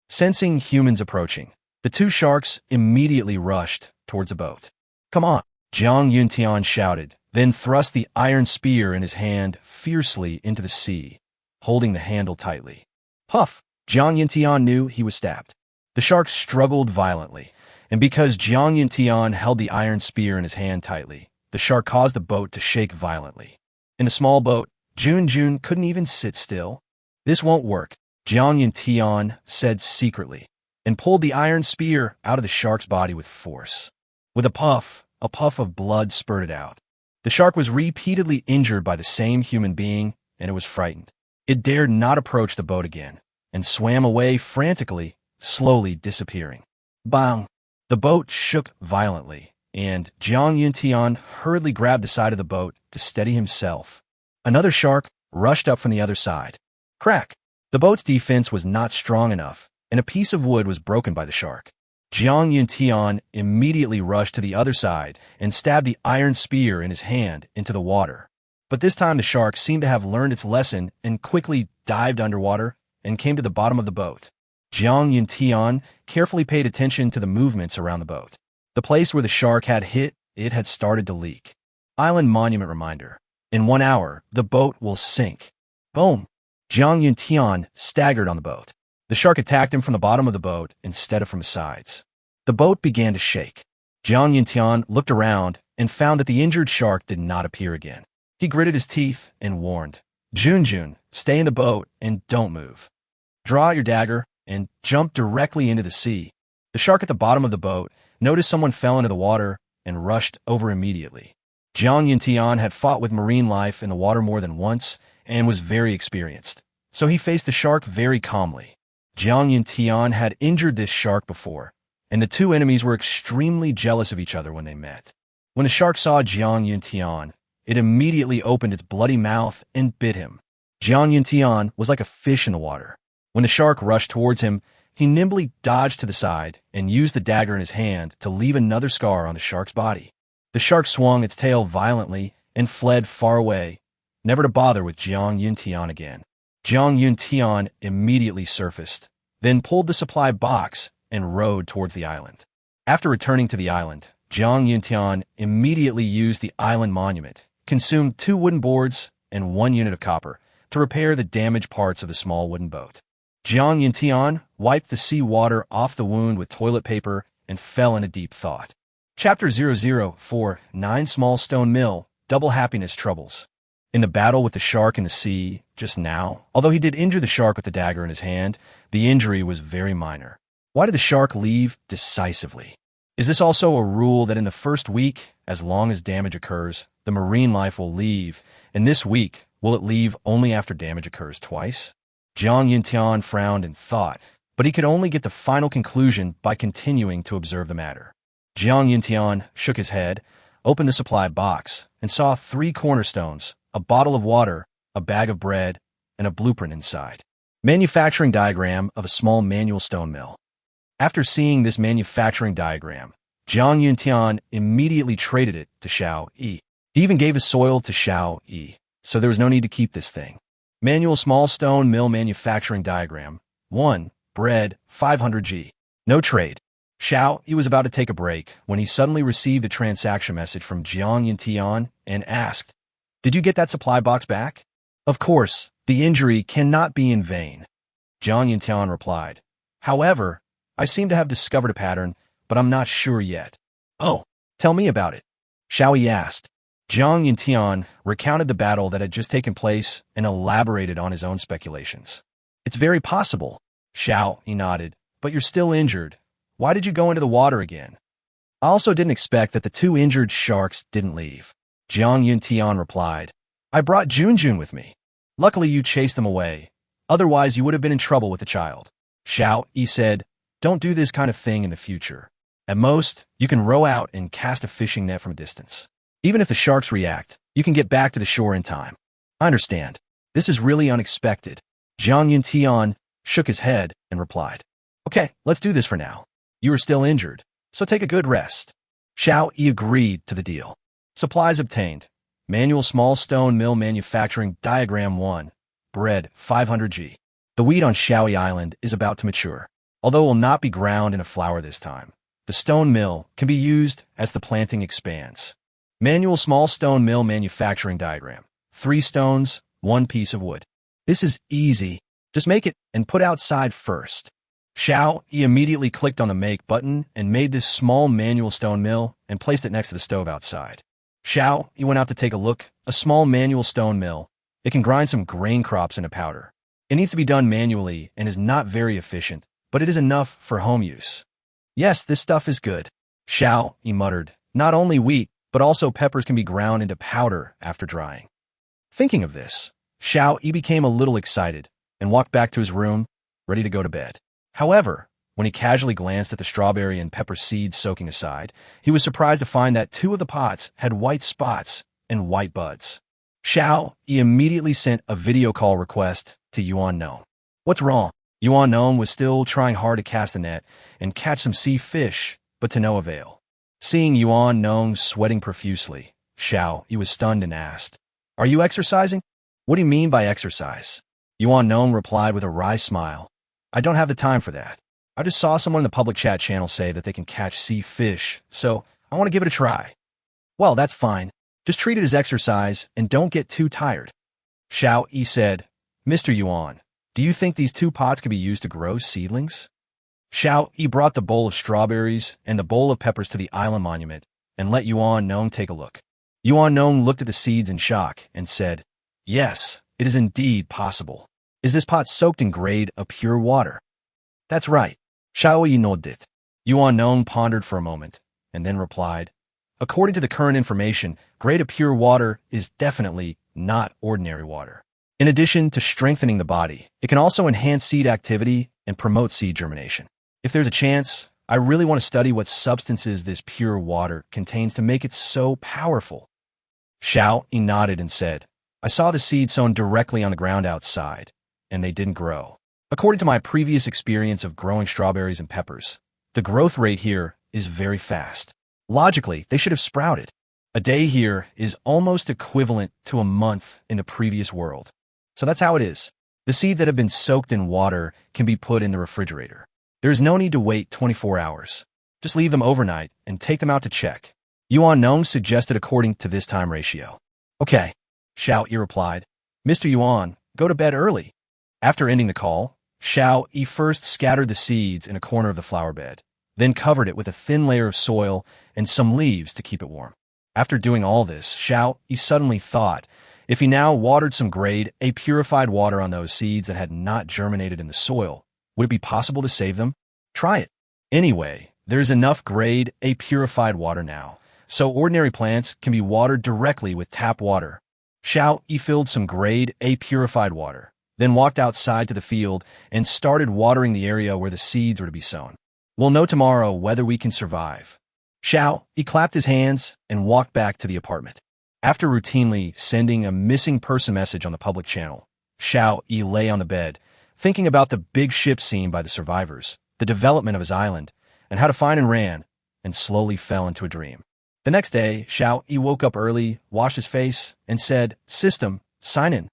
Sensing humans approaching, the 2 sharks immediately rushed towards the boat. "Come on," Jiang Yuntian shouted, then thrust the iron spear in his hand fiercely into the sea, holding the handle tightly. Puff! Jiang Yuntian knew he was stabbed. The shark struggled violently, and because Jiang Yuntian held the iron spear in his hand tightly, the shark caused the boat to shake violently. In the small boat, Jun couldn't even sit still. "This won't work," Jiang Yuntian said secretly, and pulled the iron spear out of the shark's body with force. With a puff of blood spurted out. The shark was repeatedly injured by the same human being, and it was frightened. It dared not approach the boat again, and swam away frantically, slowly disappearing. Bang! The boat shook violently, and Jiang Yuntian hurriedly grabbed the side of the boat to steady himself. Another shark rushed up from the other side. Crack! The boat's defense was not strong enough, and a piece of wood was broken by the shark. Jiang Yuntian immediately rushed to the other side and stabbed the iron spear in his hand into the water. But this time the shark seemed to have learned its lesson and quickly dived underwater and came to the bottom of the boat. Jiang Yuntian carefully paid attention to the movements around the boat. The place where the shark had hit, it had started to leak. Island monument reminder. In 1 hour, the boat will sink. Boom! Jiang Yuntian staggered on the boat. The shark attacked him from the bottom of the boat instead of from the sides. The boat began to shake. Jiang Yuntian looked around and found that the injured shark did not appear again. He gritted his teeth and warned, Jun, stay in the boat and don't move. Draw out your dagger and jump directly into the sea. The shark at the bottom of the boat noticed someone fell into the water and rushed over immediately. Jiang Yuntian had fought with marine life in the water more than once and was very experienced, so he faced the shark very calmly. Jiang Yuntian had injured this shark before, and the 2 enemies were extremely jealous of each other when they met. When the shark saw Jiang Yuntian, it immediately opened its bloody mouth and bit him. Jiang Yuntian was like a fish in the water. When the shark rushed towards him, he nimbly dodged to the side and used the dagger in his hand to leave another scar on the shark's body. The shark swung its tail violently and fled far away, never to bother with Jiang Yuntian again. Jiang Yuntian immediately surfaced, then pulled the supply box and rowed towards the island. After returning to the island, Jiang Yuntian immediately used the island monument consumed 2 wooden boards and 1 unit of copper to repair the damaged parts of the small wooden boat. Jiang Yintian wiped the sea water off the wound with toilet paper and fell into deep thought. Chapter 004, 9 Small Stone Mill, Double Happiness Troubles. In the battle with the shark in the sea just now, although he did injure the shark with the dagger in his hand, the injury was very minor. Why did the shark leave decisively? Is this also a rule that in the first week, as long as damage occurs, the marine life will leave, and this week, will it leave only after damage occurs twice? Jiang Yintian frowned and thought, but he could only get the final conclusion by continuing to observe the matter. Jiang Yintian shook his head, opened the supply box, and saw 3 cornerstones, a bottle of water, a bag of bread, and a blueprint inside. Manufacturing diagram of a small manual stone mill. After seeing this manufacturing diagram, Jiang Yuntian immediately traded it to Xiao Yi. He even gave his soil to Xiao Yi, so there was no need to keep this thing. Manual small stone mill manufacturing diagram. 1. Bread, 500G. No trade. Xiao Yi was about to take a break when he suddenly received a transaction message from Jiang Yuntian and asked, "Did you get that supply box back?" "Of course, the injury cannot be in vain," Jiang Yuntian replied. "However, I seem to have discovered a pattern, but I'm not sure yet." "Oh, tell me about it," Xiao Yi asked. Jiang Yuntian recounted the battle that had just taken place and elaborated on his own speculations. "It's very possible," Xiao Yi nodded, "but you're still injured. Why did you go into the water again?" "I also didn't expect that the 2 injured sharks didn't leave," Jiang Yuntian replied. "I brought Junjun with me. Luckily you chased them away. Otherwise you would have been in trouble with the child." Xiao Yi said, "Don't do this kind of thing in the future. At most, you can row out and cast a fishing net from a distance. Even if the sharks react, you can get back to the shore in time." "I understand. This is really unexpected." Jiang Yuntian shook his head and replied, "Okay, let's do this for now. You are still injured, so take a good rest." Xiao Yi agreed to the deal. Supplies obtained. Manual small stone mill manufacturing diagram 1. Bread, 500G. The wheat on Xiaoyi Island is about to mature. Although it will not be ground in a flour this time, the stone mill can be used as the planting expands. Manual small stone mill manufacturing diagram. 3 stones, 1 piece of wood. This is easy. Just make it and put outside first. Xiao Yi immediately clicked on the make button and made this small manual stone mill and placed it next to the stove outside. Xiao Yi went out to take a look. A small manual stone mill. It can grind some grain crops into powder. It needs to be done manually and is not very efficient, but it is enough for home use. "Yes, this stuff is good," Xiao Yi muttered. "Not only wheat, but also peppers can be ground into powder after drying." Thinking of this, Xiao Yi became a little excited and walked back to his room, ready to go to bed. However, when he casually glanced at the strawberry and pepper seeds soaking aside, he was surprised to find that 2 of the pots had white spots and white buds. Xiao Yi immediately sent a video call request to Yuan Nong. "What's wrong?" Yuan Nong was still trying hard to cast a net and catch some sea fish, but to no avail. Seeing Yuan Nong sweating profusely, Xiao Yi was stunned and asked, "Are you exercising?" "What do you mean by exercise?" Yuan Nong replied with a wry smile. "I don't have the time for that. I just saw someone in the public chat channel say that they can catch sea fish, so I want to give it a try." "Well, that's fine. Just treat it as exercise and don't get too tired." Xiao Yi said, "Mr. Yuan, do you think these 2 pots could be used to grow seedlings?" Xiao Yi brought the bowl of strawberries and the bowl of peppers to the island monument and let Yuan Nong take a look. Yuan Nong looked at the seeds in shock and said, "Yes, it is indeed possible. Is this pot soaked in grade of pure water?" "That's right." Xiao Yi nodded. Yuan Nong pondered for a moment and then replied, "According to the current information, grade of pure water is definitely not ordinary water. In addition to strengthening the body, it can also enhance seed activity and promote seed germination. If there's a chance, I really want to study what substances this pure water contains to make it so powerful." Xiao Yi nodded and said, "I saw the seeds sown directly on the ground outside, and they didn't grow. According to my previous experience of growing strawberries and peppers, the growth rate here is very fast. Logically, they should have sprouted. A day here is almost equivalent to a month in the previous world. So that's how it is. The seeds that have been soaked in water can be put in the refrigerator. There is no need to wait 24 hours. Just leave them overnight and take them out to check." Yuan Nong suggested according to this time ratio. Okay, Xiao Yi replied. Mr. Yuan, go to bed early. After ending the call, Xiao Yi first scattered the seeds in a corner of the flower bed, then covered it with a thin layer of soil and some leaves to keep it warm. After doing all this, Xiao Yi suddenly thought, if he now watered some grade A purified water on those seeds that had not germinated in the soil, would it be possible to save them? Try it. Anyway, there's enough grade A purified water now, so ordinary plants can be watered directly with tap water. Xiao Yi filled some grade A purified water, then walked outside to the field and started watering the area where the seeds were to be sown. We'll know tomorrow whether we can survive. Xiao Yi clapped his hands and walked back to the apartment. After routinely sending a missing person message on the public channel, Xiao Yi lay on the bed, thinking about the big ship seen by the survivors, the development of his island, and how to find and ran, and slowly fell into a dream. The next day, Xiao Yi woke up early, washed his face, and said, "System, sign in."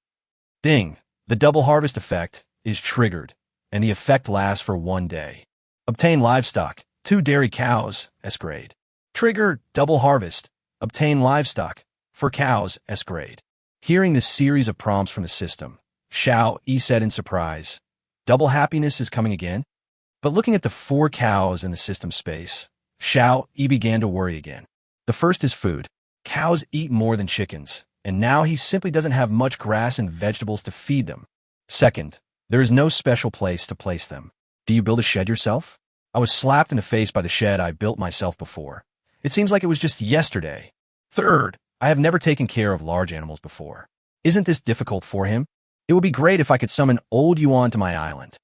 Ding! The double harvest effect is triggered, and the effect lasts for 1 day. Obtain livestock, 2 dairy cows, S grade. Trigger double harvest. Obtain livestock, for cows, S grade. Hearing this series of prompts from the system, Xiao Yi said in surprise, "Double happiness is coming again?" But looking at the 4 cows in the system space, Xiao Yi began to worry again. The first is food. Cows eat more than chickens, and now he simply doesn't have much grass and vegetables to feed them. Second, there is no special place to place them. Do you build a shed yourself? I was slapped in the face by the shed I built myself before. It seems like it was just yesterday. Third, I have never taken care of large animals before. Isn't this difficult for him? It would be great if I could summon old Yuan to my island.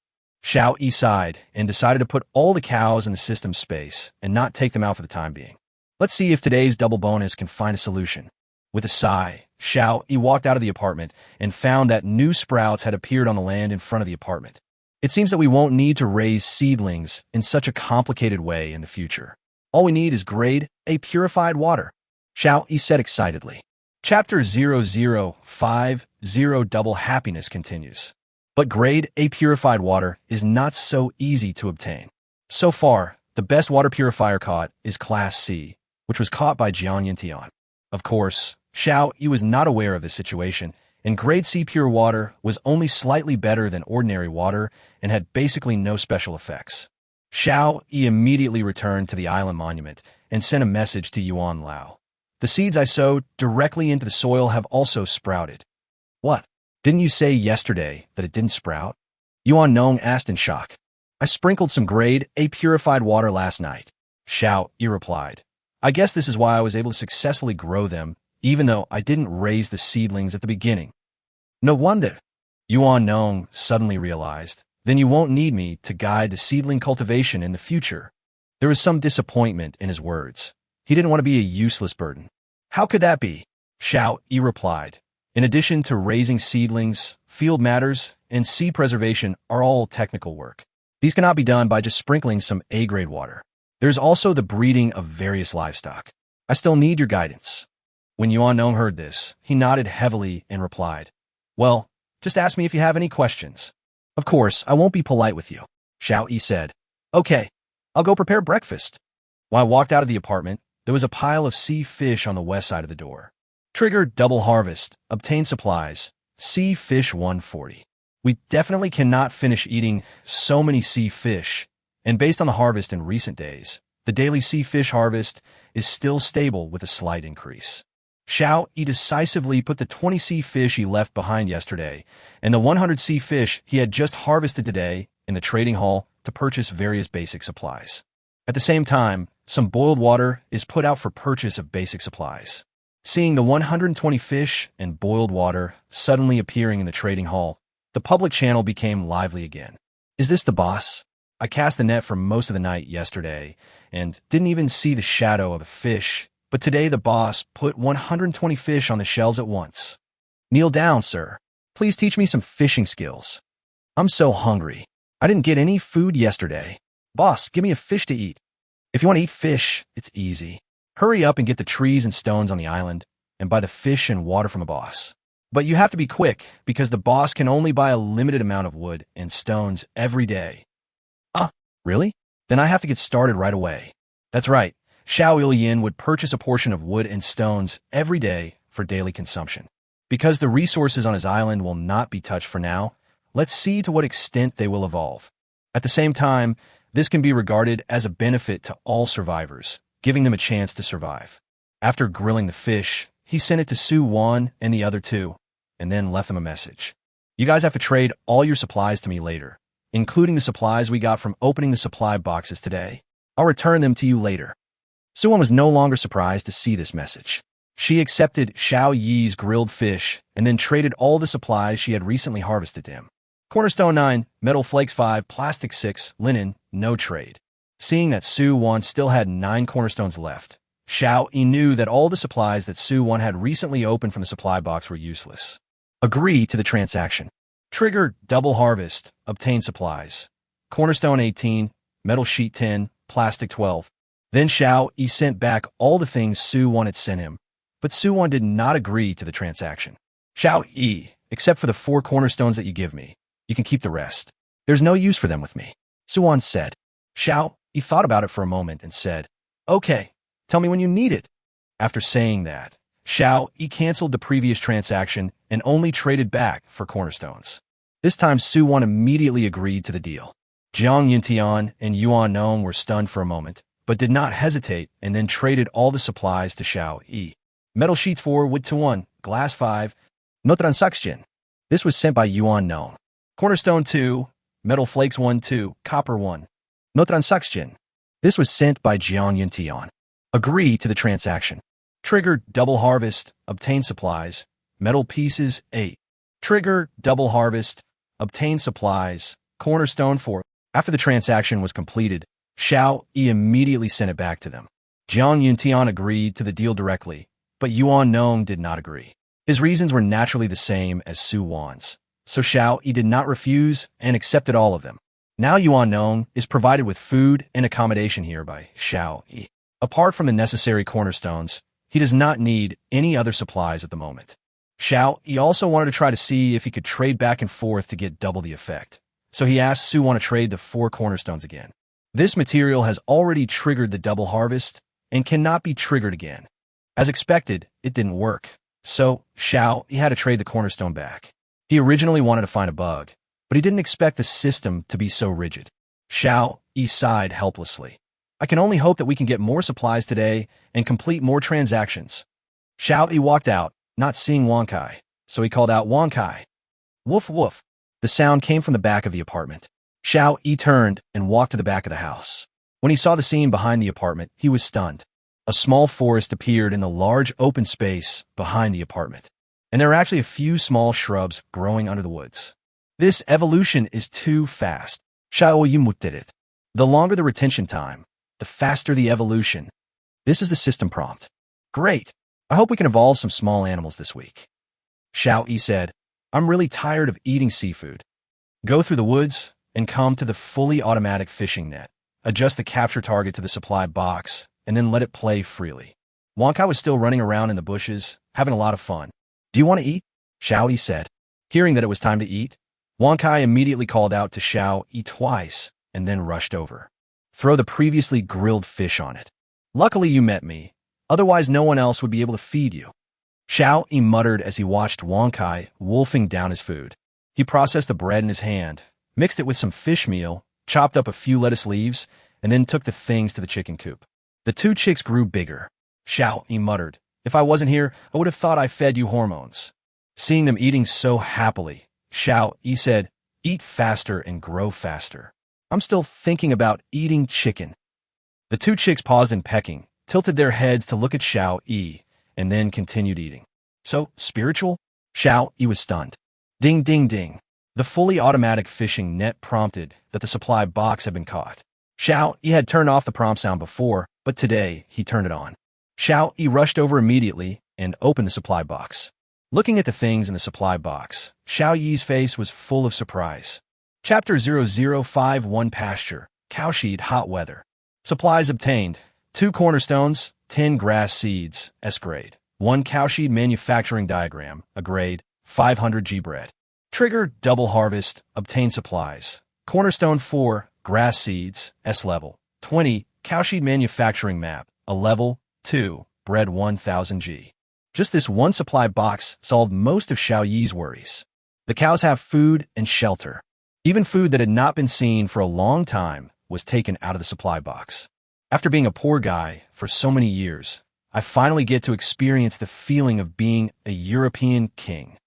Xiao Yi sighed and decided to put all the cows in the system space and not take them out for the time being. Let's see if today's double bonus can find a solution. With a sigh, Xiao Yi walked out of the apartment and found that new sprouts had appeared on the land in front of the apartment. It seems that we won't need to raise seedlings in such a complicated way in the future. All we need is grade A purified water, Xiao Yi said excitedly. Chapter 0050 Double Happiness continues. But grade A purified water is not so easy to obtain. So far, the best water purifier caught is Class C, which was caught by Jian Yintian. Of course, Xiao Yi was not aware of this situation, and grade C pure water was only slightly better than ordinary water and had basically no special effects. Xiao Yi immediately returned to the island monument and sent a message to Yuan Lao. The seeds I sowed directly into the soil have also sprouted. What? Didn't you say yesterday that it didn't sprout? Yuan Nong asked in shock. I sprinkled some grade A purified water last night, Xiao Yi replied. I guess this is why I was able to successfully grow them, even though I didn't raise the seedlings at the beginning. No wonder, Yuan Nong suddenly realized. Then you won't need me to guide the seedling cultivation in the future. There was some disappointment in his words. He didn't want to be a useless burden. How could that be? Xiao Yi replied. In addition to raising seedlings, field matters, and seed preservation are all technical work. These cannot be done by just sprinkling some A-grade water. There's also the breeding of various livestock. I still need your guidance. When Yuan Nong heard this, he nodded heavily and replied, Well, just ask me if you have any questions. Of course, I won't be polite with you, Xiao Yi said. Okay, I'll go prepare breakfast. When I walked out of the apartment, there was a pile of sea fish on the west side of the door. Trigger double harvest, obtain supplies, sea fish 140. We definitely cannot finish eating so many sea fish, and based on the harvest in recent days, the daily sea fish harvest is still stable with a slight increase. Xiao Yi decisively put the 20 sea fish he left behind yesterday and the 100 sea fish he had just harvested today in the trading hall to purchase various basic supplies. At the same time, some boiled water is put out for purchase of basic supplies. Seeing the 120 fish and boiled water suddenly appearing in the trading hall, the public channel became lively again. Is this the boss? I cast the net for most of the night yesterday and didn't even see the shadow of a fish, but today the boss put 120 fish on the shells at once. Kneel down, sir. Please teach me some fishing skills. I'm so hungry. I didn't get any food yesterday. Boss, give me a fish to eat. If you want to eat fish, it's easy. Hurry up and get the trees and stones on the island and buy the fish and water from a boss. But you have to be quick because the boss can only buy a limited amount of wood and stones every day. Really? Then I have to get started right away. That's right. Xiao Ilyin would purchase a portion of wood and stones every day for daily consumption. Because the resources on his island will not be touched for now, let's see to what extent they will evolve. At the same time, this can be regarded as a benefit to all survivors, giving them a chance to survive. After grilling the fish, he sent it to Su Wan and the other two, and then left them a message. You guys have to trade all your supplies to me later, including the supplies we got from opening the supply boxes today. I'll return them to you later. Su Wan was no longer surprised to see this message. She accepted Xiao Yi's grilled fish and then traded all the supplies she had recently harvested to him. Cornerstone 9, metal flakes 5, plastic 6, linen, no trade. Seeing that Su Wan still had 9 cornerstones left, Xiao Yi knew that all the supplies that Su Wan had recently opened from the supply box were useless. Agree to the transaction. Trigger double harvest, obtain supplies. Cornerstone 18, metal sheet 10, plastic 12. Then Xiao Yi sent back all the things Su Wan had sent him, but Su Wan did not agree to the transaction. Xiao Yi, except for the 4 cornerstones that you give me, you can keep the rest. There's no use for them with me. Su Wan said. Xiao Yi thought about it for a moment and said, Okay, tell me when you need it. After saying that, Xiao Yi canceled the previous transaction and only traded back for cornerstones. This time Su Wan immediately agreed to the deal. Jiang Yuntian and Yuan Nong were stunned for a moment, but did not hesitate and then traded all the supplies to Xiao Yi. Metal sheets 4, wood to 1, glass 5, no transaction. This was sent by Yuan Nong. Cornerstone 2, metal flakes 1, 2, copper 1, no transaction. This was sent by Jiang Yuntian. Agree to the transaction. Trigger double harvest, obtain supplies, metal pieces 8. Trigger double harvest, obtain supplies, cornerstone 4. After the transaction was completed, Xiao Yi immediately sent it back to them. Jiang Yuntian agreed to the deal directly, but Yuan Nong did not agree. His reasons were naturally the same as Su Wan's, so Xiao Yi did not refuse and accepted all of them. Now Yuan Nong is provided with food and accommodation here by Xiao Yi. Apart from the necessary cornerstones, he does not need any other supplies at the moment. Xiao Yi also wanted to try to see if he could trade back and forth to get double the effect, so he asked Su Wan to trade the 4 cornerstones again. This material has already triggered the double harvest and cannot be triggered again. As expected, it didn't work, so Xiao Yi had to trade the cornerstone back. He originally wanted to find a bug, but he didn't expect the system to be so rigid. Xiao Yi sighed helplessly. I can only hope that we can get more supplies today and complete more transactions. Xiao Yi walked out, not seeing Wang Kai, so he called out Wang Kai. Woof woof. The sound came from the back of the apartment. Xiao Yi turned and walked to the back of the house. When he saw the scene behind the apartment, he was stunned. A small forest appeared in the large open space behind the apartment, and there were actually a few small shrubs growing under the woods. This evolution is too fast. Xiao Yi did it. The longer the retention time, the faster the evolution. This is the system prompt. Great. I hope we can evolve some small animals this week. Xiao Yi said, I'm really tired of eating seafood. Go through the woods and come to the fully automatic fishing net. Adjust the capture target to the supply box, and then let it play freely. Wang Kai was still running around in the bushes, having a lot of fun. Do you want to eat? Xiao Yi said. Hearing that it was time to eat, Wang Kai immediately called out to Xiao Yi twice and then rushed over. Throw the previously grilled fish on it. Luckily you met me, otherwise no one else would be able to feed you. Xiao Yi muttered as he watched Wang Kai wolfing down his food. He processed the bread in his hand, mixed it with some fish meal, chopped up a few lettuce leaves, and then took the things to the chicken coop. The 2 chicks grew bigger. Xiao Yi muttered, If I wasn't here, I would have thought I fed you hormones. Seeing them eating so happily, Xiao Yi said, Eat faster and grow faster. I'm still thinking about eating chicken. The 2 chicks paused in pecking, tilted their heads to look at Xiao Yi, and then continued eating. So, spiritual? Xiao Yi was stunned. Ding, ding, ding. The fully automatic fishing net prompted that the supply box had been caught. Xiao Yi had turned off the prompt sound before, but today he turned it on. Xiao Yi rushed over immediately and opened the supply box. Looking at the things in the supply box, Xiao Yi's face was full of surprise. Chapter 0051 Pasture, Cowsheed Hot Weather. Supplies obtained. 2 cornerstones, 10 grass seeds, S grade. 1 cowsheed manufacturing diagram, A grade, 500 G bread. Trigger double harvest, obtain supplies. Cornerstone 4, grass seeds, S level. 20, cowsheed manufacturing map, A level, 2, bread 1000 G. Just this one supply box solved most of Xiao Yi's worries. The cows have food and shelter. Even food that had not been seen for a long time was taken out of the supply box. After being a poor guy for so many years, I finally get to experience the feeling of being a European king.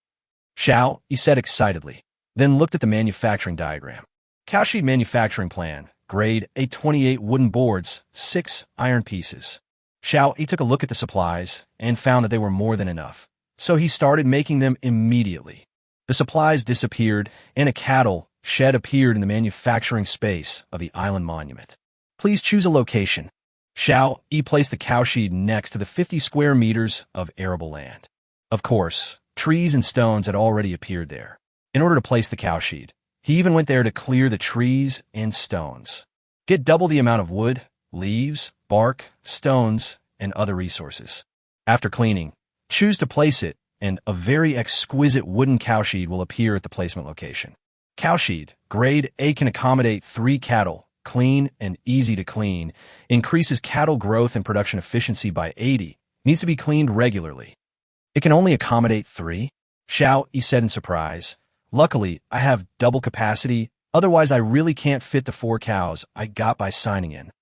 Xiao, he said excitedly, then looked at the manufacturing diagram. Cowsheed manufacturing plan, grade A28 wooden boards, 6 iron pieces. Xiao, he took a look at the supplies and found that they were more than enough, so he started making them immediately. The supplies disappeared, and a cattle shed appeared in the manufacturing space of the island monument. Please choose a location. Xiao, he placed the cowshed next to the 50 square meters of arable land. Of course, trees and stones had already appeared there. In order to place the cowshed, he even went there to clear the trees and stones. Get double the amount of wood, leaves, bark, stones, and other resources. After cleaning, choose to place it, and a very exquisite wooden cowshed will appear at the placement location. Cowshed, grade A, can accommodate 3 cattle, clean and easy to clean, increases cattle growth and production efficiency by 80, needs to be cleaned regularly. It can only accommodate 3? Xiao, he said in surprise. Luckily, I have double capacity, otherwise I really can't fit the 4 cows I got by signing in.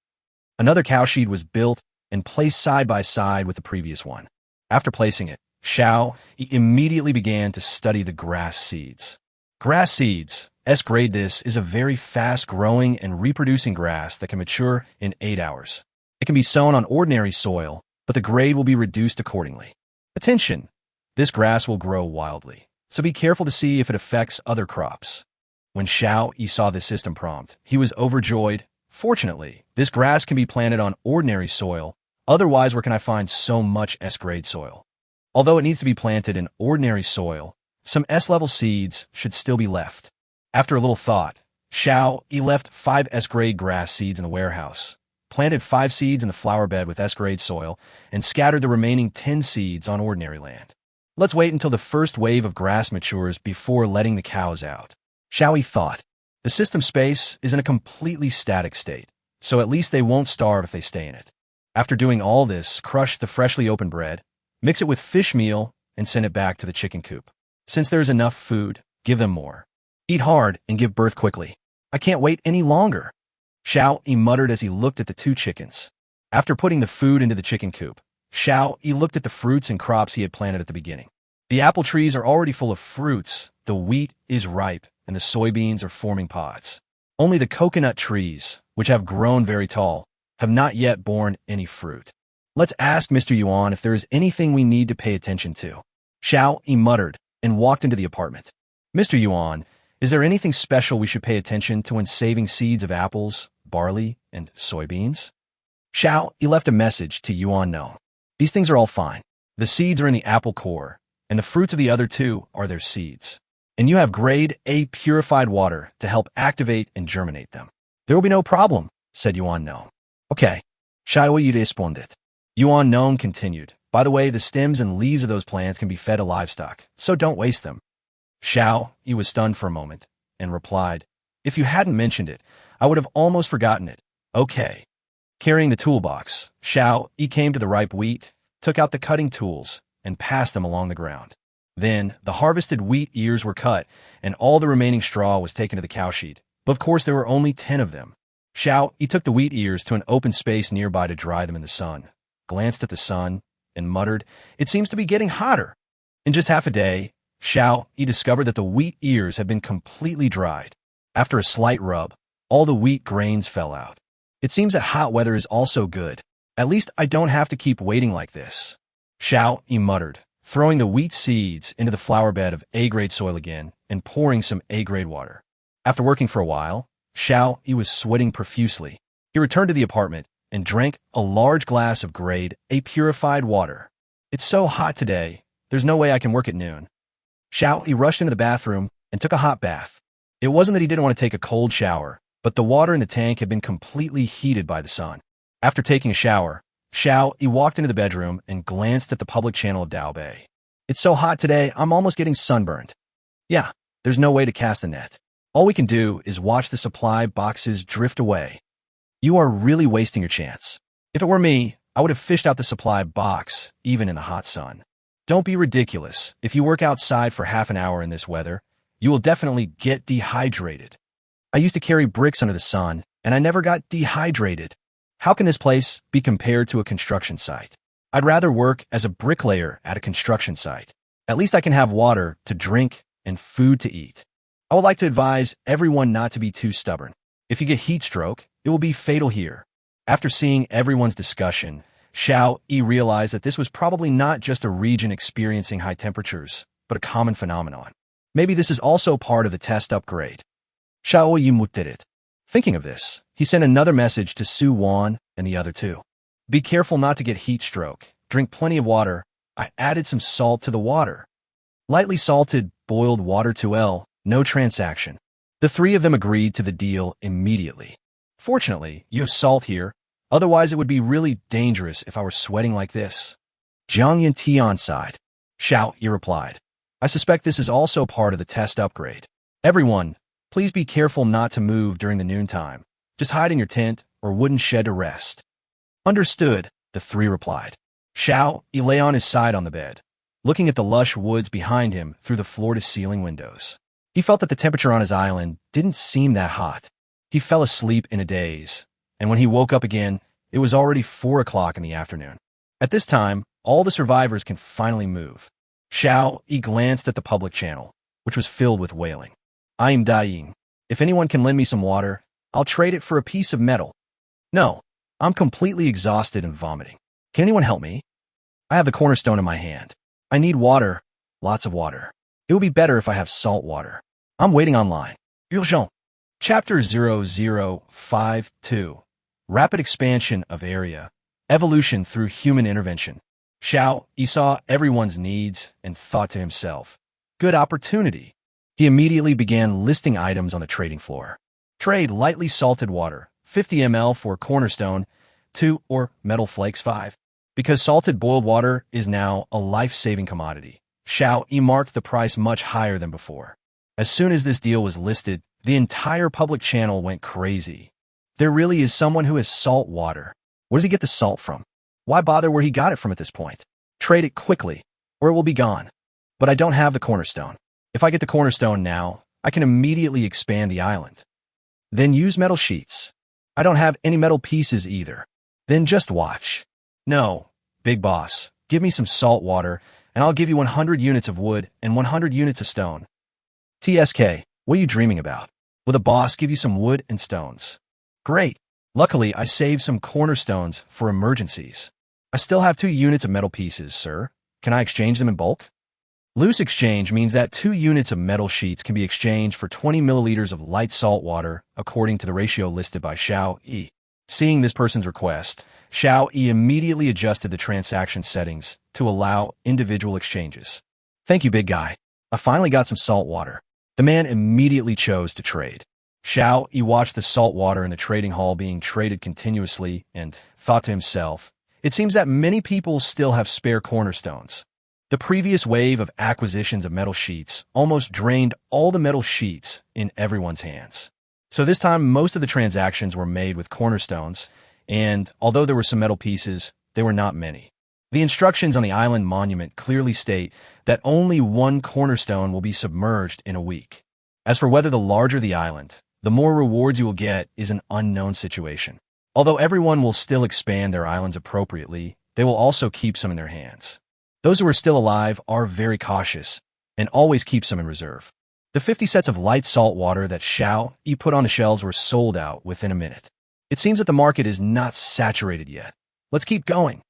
Another cowshed was built and placed side by side with the previous one. After placing it, Xiao, he immediately began to study the grass seeds. Grass seeds, S-grade. This is a very fast-growing and reproducing grass that can mature in 8 hours. It can be sown on ordinary soil, but the grade will be reduced accordingly. Attention! This grass will grow wildly, so be careful to see if it affects other crops. When Xiao Yi saw this system prompt, he was overjoyed. Fortunately, this grass can be planted on ordinary soil, otherwise where can I find so much S-grade soil? Although it needs to be planted in ordinary soil, some S-level seeds should still be left. After a little thought, Xiao Yi left 5 S-grade grass seeds in the warehouse, planted 5 seeds in the flower bed with S-grade soil, and scattered the remaining 10 seeds on ordinary land. Let's wait until the first wave of grass matures before letting the cows out. Xiao Yi thought. The system space is in a completely static state, so at least they won't starve if they stay in it. After doing all this, crush the freshly opened bread, mix it with fish meal, and send it back to the chicken coop. Since there's enough food, give them more. Eat hard and give birth quickly. I can't wait any longer. Xiao Yi muttered as he looked at the 2 chickens. After putting the food into the chicken coop, Xiao Yi looked at the fruits and crops he had planted at the beginning. The apple trees are already full of fruits, the wheat is ripe, and the soybeans are forming pods. Only the coconut trees, which have grown very tall, have not yet borne any fruit. Let's ask Mr. Yuan if there is anything we need to pay attention to. Xiao Yi muttered and walked into the apartment. Mr. Yuan, is there anything special we should pay attention to when saving seeds of apples, barley, and soybeans? Xiao Yi left a message to Yuan know. These things are all fine. The seeds are in the apple core, and the fruits of the other 2 are their seeds. And you have grade A purified water to help activate and germinate them. There will be no problem, said Yuan no. Okay. Xiao Yi responded. Yuan Nong continued. By the way, the stems and leaves of those plants can be fed to livestock, so don't waste them. Xiao Yi was stunned for a moment and replied, If you hadn't mentioned it, I would have almost forgotten it. Okay. Carrying the toolbox, Xiao Yi came to the ripe wheat, took out the cutting tools, and passed them along the ground. Then, the harvested wheat ears were cut, and all the remaining straw was taken to the cowshed. But of course there were only 10 of them. Xiao Yi took the wheat ears to an open space nearby to dry them in the sun, glanced at the sun, and muttered, It seems to be getting hotter. In just half a day, Xiao Yi discovered that the wheat ears had been completely dried. After a slight rub, all the wheat grains fell out. It seems that hot weather is also good. At least I don't have to keep waiting like this. Xiao Yi muttered, throwing the wheat seeds into the flower bed of A-grade soil again and pouring some A-grade water. After working for a while, Xiao Yi was sweating profusely. He returned to the apartment and drank a large glass of grade A purified water. It's so hot today, there's no way I can work at noon. Xiao Yi rushed into the bathroom and took a hot bath. It wasn't that he didn't want to take a cold shower, but the water in the tank had been completely heated by the sun. After taking a shower, Xiao Yi walked into the bedroom and glanced at the public channel of Dao Bay. It's so hot today, I'm almost getting sunburned. Yeah, there's no way to cast a net. All we can do is watch the supply boxes drift away. You are really wasting your chance. If it were me, I would have fished out the supply box, even in the hot sun. Don't be ridiculous. If you work outside for half an hour in this weather, you will definitely get dehydrated. I used to carry bricks under the sun, and I never got dehydrated. How can this place be compared to a construction site? I'd rather work as a bricklayer at a construction site. At least I can have water to drink and food to eat. I would like to advise everyone not to be too stubborn. If you get heat stroke, it will be fatal here. After seeing everyone's discussion, Xiao Yi realized that this was probably not just a region experiencing high temperatures, but a common phenomenon. Maybe this is also part of the test upgrade. Xiao Yi looked at it. Thinking of this, he sent another message to Su Wan and the other two. Be careful not to get heat stroke. Drink plenty of water. I added some salt to the water. Lightly salted, boiled water 2L, no transaction. The three of them agreed to the deal immediately. Fortunately, you have salt here. Otherwise, it would be really dangerous if I were sweating like this. Zhang Yantian sighed. Xiao Yi replied. I suspect this is also part of the test upgrade. Everyone, please be careful not to move during the noontime. Just hide in your tent or wooden shed to rest. Understood, the three replied. Xiao Yi lay on his side on the bed, looking at the lush woods behind him through the floor-to-ceiling windows. He felt that the temperature on his island didn't seem that hot. He fell asleep in a daze, and when he woke up again, it was already 4 o'clock in the afternoon. At this time, all the survivors can finally move. Xiao Yi glanced at the public channel, which was filled with wailing. I am dying. If anyone can lend me some water, I'll trade it for a piece of metal. No, I'm completely exhausted and vomiting. Can anyone help me? I have the cornerstone in my hand. I need water, lots of water. It would be better if I have salt water. I'm waiting online. Urgent. Chapter 0052. Rapid expansion of area. Evolution through human intervention. Xiao Yi saw everyone's needs and thought to himself, good opportunity. He immediately began listing items on the trading floor. Trade lightly salted water, 50 ml for cornerstone, 2 or metal flakes 5. Because salted boiled water is now a life-saving commodity, Xiao Yi marked the price much higher than before. As soon as this deal was listed, the entire public channel went crazy. There really is someone who has salt water. Where does he get the salt from? Why bother where he got it from at this point? Trade it quickly, or it will be gone. But I don't have the cornerstone. If I get the cornerstone now, I can immediately expand the island. Then use metal sheets. I don't have any metal pieces either. Then just watch. No, big boss, give me some salt water, and I'll give you 100 units of wood and 100 units of stone. TSK, what are you dreaming about? Will the boss give you some wood and stones? Great. Luckily, I saved some cornerstones for emergencies. I still have 2 units of metal pieces, sir. Can I exchange them in bulk? Loose exchange means that 2 units of metal sheets can be exchanged for 20 milliliters of light salt water, according to the ratio listed by Xiao Yi. Seeing this person's request, Xiao Yi immediately adjusted the transaction settings to allow individual exchanges. Thank you, big guy. I finally got some salt water. The man immediately chose to trade. Xiao Yi watched the salt water in the trading hall being traded continuously and thought to himself, it seems that many people still have spare cornerstones. The previous wave of acquisitions of metal sheets almost drained all the metal sheets in everyone's hands. So this time, most of the transactions were made with cornerstones, and although there were some metal pieces, they were not many. The instructions on the island monument clearly state that only 1 cornerstone will be submerged in a week. As for whether the larger the island, the more rewards you will get is an unknown situation. Although everyone will still expand their islands appropriately, they will also keep some in their hands. Those who are still alive are very cautious and always keep some in reserve. The 50 sets of light salt water that Xiao Yi put on the shelves were sold out within a minute. It seems that the market is not saturated yet. Let's keep going.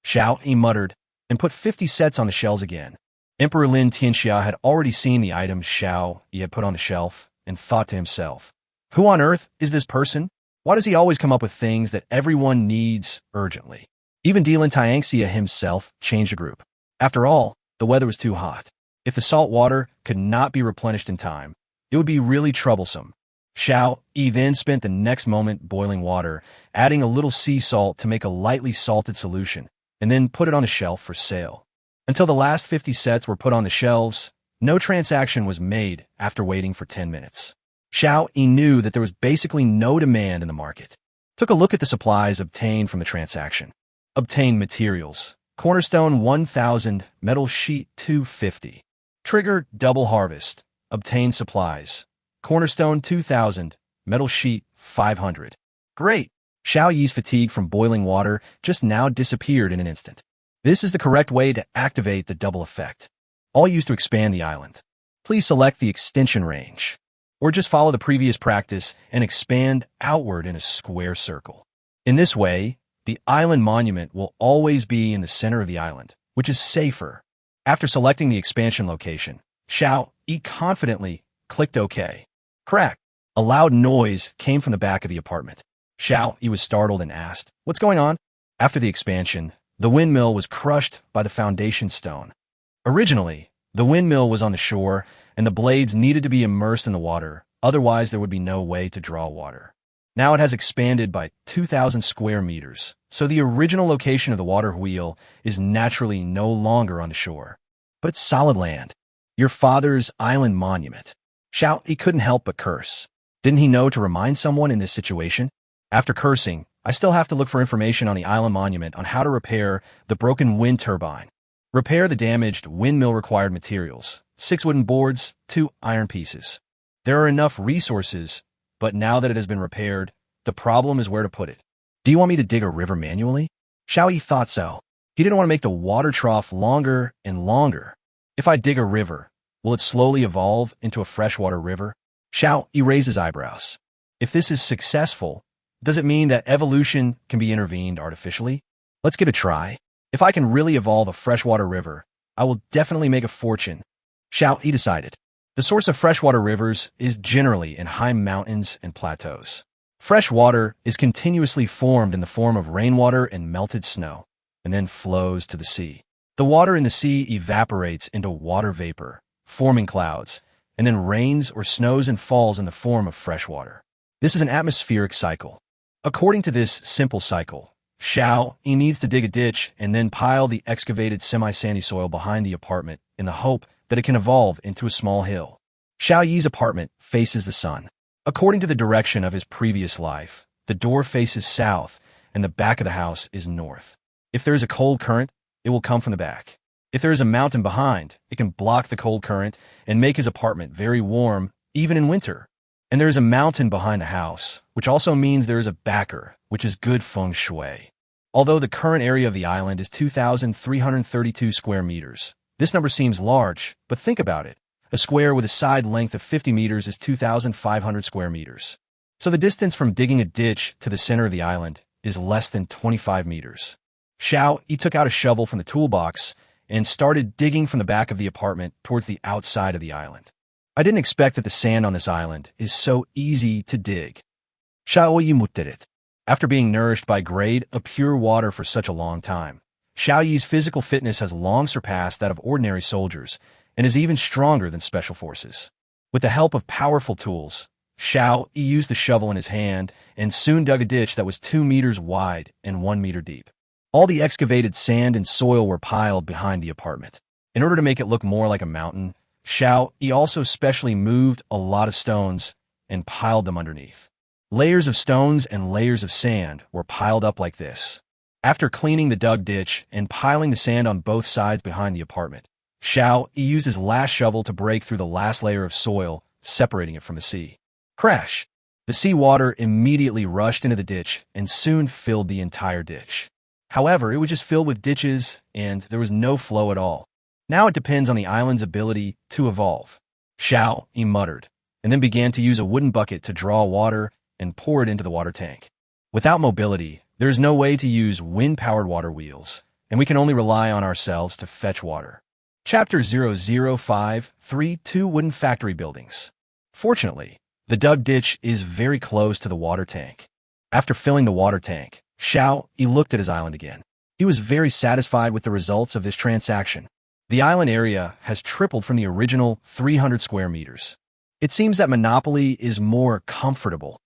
Xiao Yi muttered and put 50 sets on the shelves again. Emperor Lin Tianxia had already seen the items Xiao Yi had put on the shelf and thought to himself, who on earth is this person? Why does he always come up with things that everyone needs urgently? Even Lin Tianxia himself changed the group. After all, the weather was too hot. If the salt water could not be replenished in time, it would be really troublesome. Xiao Yi then spent the next moment boiling water, adding a little sea salt to make a lightly salted solution, and then put it on a shelf for sale. Until the last 50 sets were put on the shelves, no transaction was made after waiting for 10 minutes. Xiao Yi knew that there was basically no demand in the market. Took a look at the supplies obtained from the transaction. Obtained materials, Cornerstone 1000, metal sheet 250. Trigger double harvest. Obtain supplies. Cornerstone 2000, metal sheet 500. Great! Xiao Yi's fatigue from boiling water just now disappeared in an instant. This is the correct way to activate the double effect. All used to expand the island. Please select the extension range, or just follow the previous practice and expand outward in a square circle. In this way, the island monument will always be in the center of the island, which is safer. After selecting the expansion location, Xiao Yi confidently clicked OK. Crack! A loud noise came from the back of the apartment. Xiao Yi was startled and asked, "What's going on?" After the expansion, the windmill was crushed by the foundation stone. Originally, the windmill was on the shore, and the blades needed to be immersed in the water, otherwise there would be no way to draw water. Now it has expanded by 2,000 square meters, so the original location of the water wheel is naturally no longer on the shore. But it's solid land. Your father's island monument. Xiao Yi couldn't help but curse. Didn't he know to remind someone in this situation? After cursing, I still have to look for information on the island monument on how to repair the broken wind turbine. Repair the damaged windmill required materials. 6 wooden boards, 2 iron pieces. There are enough resources, but now that it has been repaired, the problem is where to put it. Do you want me to dig a river manually? Xiao Yi thought so. He didn't want to make the water trough longer and longer. If I dig a river, will it slowly evolve into a freshwater river? Xiao Yi raised his eyebrows. If this is successful, does it mean that evolution can be intervened artificially? Let's give it a try. If I can really evolve a freshwater river, I will definitely make a fortune. Xiao Yi decided. The source of freshwater rivers is generally in high mountains and plateaus. Fresh water is continuously formed in the form of rainwater and melted snow, and then flows to the sea. The water in the sea evaporates into water vapor, forming clouds, and then rains or snows and falls in the form of fresh water. This is an atmospheric cycle. According to this simple cycle, Xiao Yi needs to dig a ditch and then pile the excavated semi-sandy soil behind the apartment in the hope that it can evolve into a small hill. Xiao Yi's apartment faces the sun. According to the direction of his previous life, the door faces south and the back of the house is north. If there is a cold current, it will come from the back. If there is a mountain behind, it can block the cold current and make his apartment very warm, even in winter. And there is a mountain behind the house, which also means there is a backer, which is good feng shui. Although the current area of the island is 2,332 square meters, this number seems large, but think about it. A square with a side length of 50 meters is 2,500 square meters. So the distance from digging a ditch to the center of the island is less than 25 meters. Xiao Yi took out a shovel from the toolbox and started digging from the back of the apartment towards the outside of the island. I didn't expect that the sand on this island is so easy to dig. Xiao Yi did it. After being nourished by grade of pure water for such a long time, Xiao Yi's physical fitness has long surpassed that of ordinary soldiers and is even stronger than special forces. With the help of powerful tools, Xiao Yi used the shovel in his hand and soon dug a ditch that was 2 meters wide and 1 meter deep. All the excavated sand and soil were piled behind the apartment. In order to make it look more like a mountain, Xiao Yi also specially moved a lot of stones and piled them underneath. Layers of stones and layers of sand were piled up like this. After cleaning the dug ditch and piling the sand on both sides behind the apartment, Xiao Yi used his last shovel to break through the last layer of soil, separating it from the sea. Crash! The sea water immediately rushed into the ditch and soon filled the entire ditch. However, it was just filled with ditches and there was no flow at all. Now it depends on the island's ability to evolve. Xiao Yi muttered, and then began to use a wooden bucket to draw water and pour it into the water tank. Without mobility, there is no way to use wind-powered water wheels, and we can only rely on ourselves to fetch water. Chapter 00532 Wooden Factory Buildings. Fortunately, the dug ditch is very close to the water tank. After filling the water tank, Xiao Yi looked at his island again. He was very satisfied with the results of this transaction. The island area has tripled from the original 300 square meters. It seems that Monopoly is more comfortable.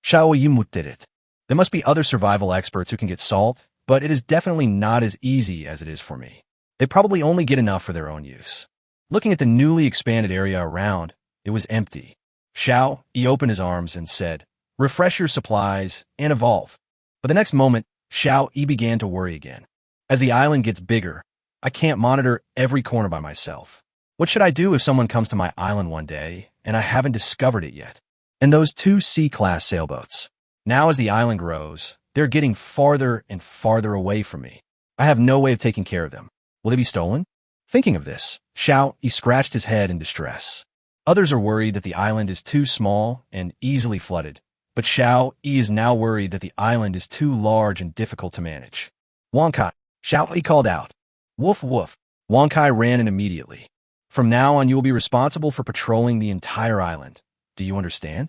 Xiao Yi did it. There must be other survival experts who can get salt, but it is definitely not as easy as it is for me. They probably only get enough for their own use. Looking at the newly expanded area around, it was empty. Xiao Yi opened his arms and said, "Refresh your supplies and evolve." But the next moment, Xiao Yi began to worry again. As the island gets bigger, I can't monitor every corner by myself. What should I do if someone comes to my island one day and I haven't discovered it yet? And those two C-class sailboats. Now as the island grows, they're getting farther and farther away from me. I have no way of taking care of them. Will they be stolen? Thinking of this, he scratched his head in distress. Others are worried that the island is too small and easily flooded, but Xiao-Yi is now worried that the island is too large and difficult to manage. Wankai, Xiao-Yi called out. Woof woof. Wankai ran in immediately. From now on, you will be responsible for patrolling the entire island. Do you understand?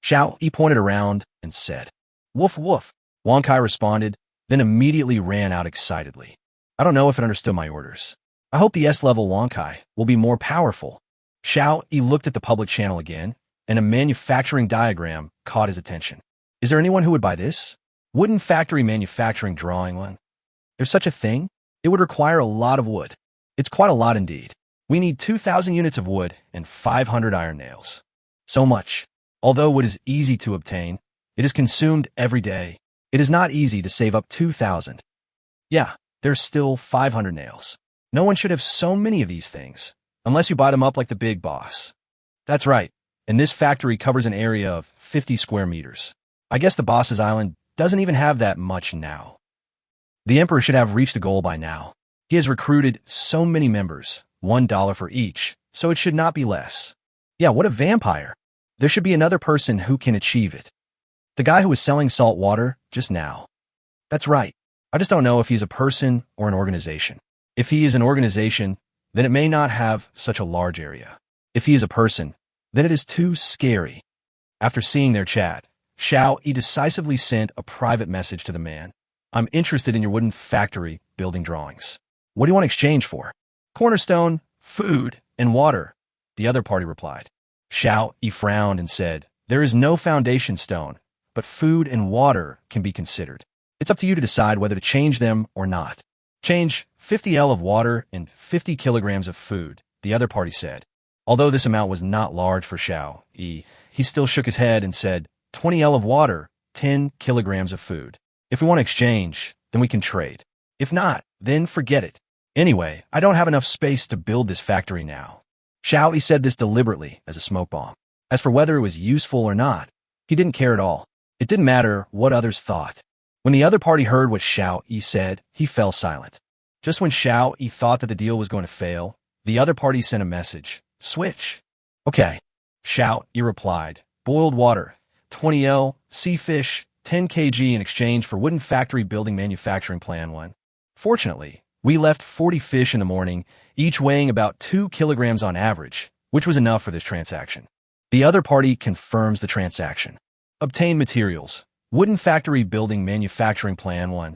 Xiao-Yi pointed around and said. Woof woof. Wankai responded, then immediately ran out excitedly. I don't know if it understood my orders. I hope the S-level Wankai will be more powerful. Xiao-Yi looked at the public channel again, and a manufacturing diagram caught his attention. Is there anyone who would buy this? Wooden factory manufacturing drawing one? There's such a thing? It would require a lot of wood. It's quite a lot indeed. We need 2,000 units of wood and 500 iron nails. So much. Although wood is easy to obtain, it is consumed every day. It is not easy to save up 2,000. Yeah, there's still 500 nails. No one should have so many of these things, unless you buy them up like the big boss. That's right, and this factory covers an area of 50 square meters. I guess the boss's island doesn't even have that much now. The emperor should have reached the goal by now. He has recruited so many members, $1 for each, so it should not be less. Yeah, what a vampire. There should be another person who can achieve it. The guy who was selling salt water just now. That's right. I just don't know if he's a person or an organization. If he is an organization, then it may not have such a large area. If he is a person, then it is too scary. After seeing their chat, Xiao-Yi decisively sent a private message to the man. I'm interested in your wooden factory building drawings. What do you want to exchange for? Cornerstone, food, and water, the other party replied. Xiao-Yi frowned and said, there is no foundation stone, but food and water can be considered. It's up to you to decide whether to change them or not. Change 50 L of water and 50 kilograms of food, the other party said. Although this amount was not large for Xiao-Yi, he still shook his head and said, 20 L of water, 10 kilograms of food. If we want to exchange, then we can trade. If not, then forget it. Anyway, I don't have enough space to build this factory now. Xiao-Yi said this deliberately as a smoke bomb. As for whether it was useful or not, he didn't care at all. It didn't matter what others thought. When the other party heard what Xiao-Yi said, he fell silent. Just when Xiao-Yi thought that the deal was going to fail, the other party sent a message. Switch. Okay. Xiao-Yi replied. Boiled water, 20 L, sea fish, 10 kg in exchange for wooden factory building manufacturing plan 1. Fortunately, we left 40 fish in the morning, each weighing about 2 kilograms on average, which was enough for this transaction. The other party confirms the transaction. Obtain materials. Wooden factory building manufacturing plan 1.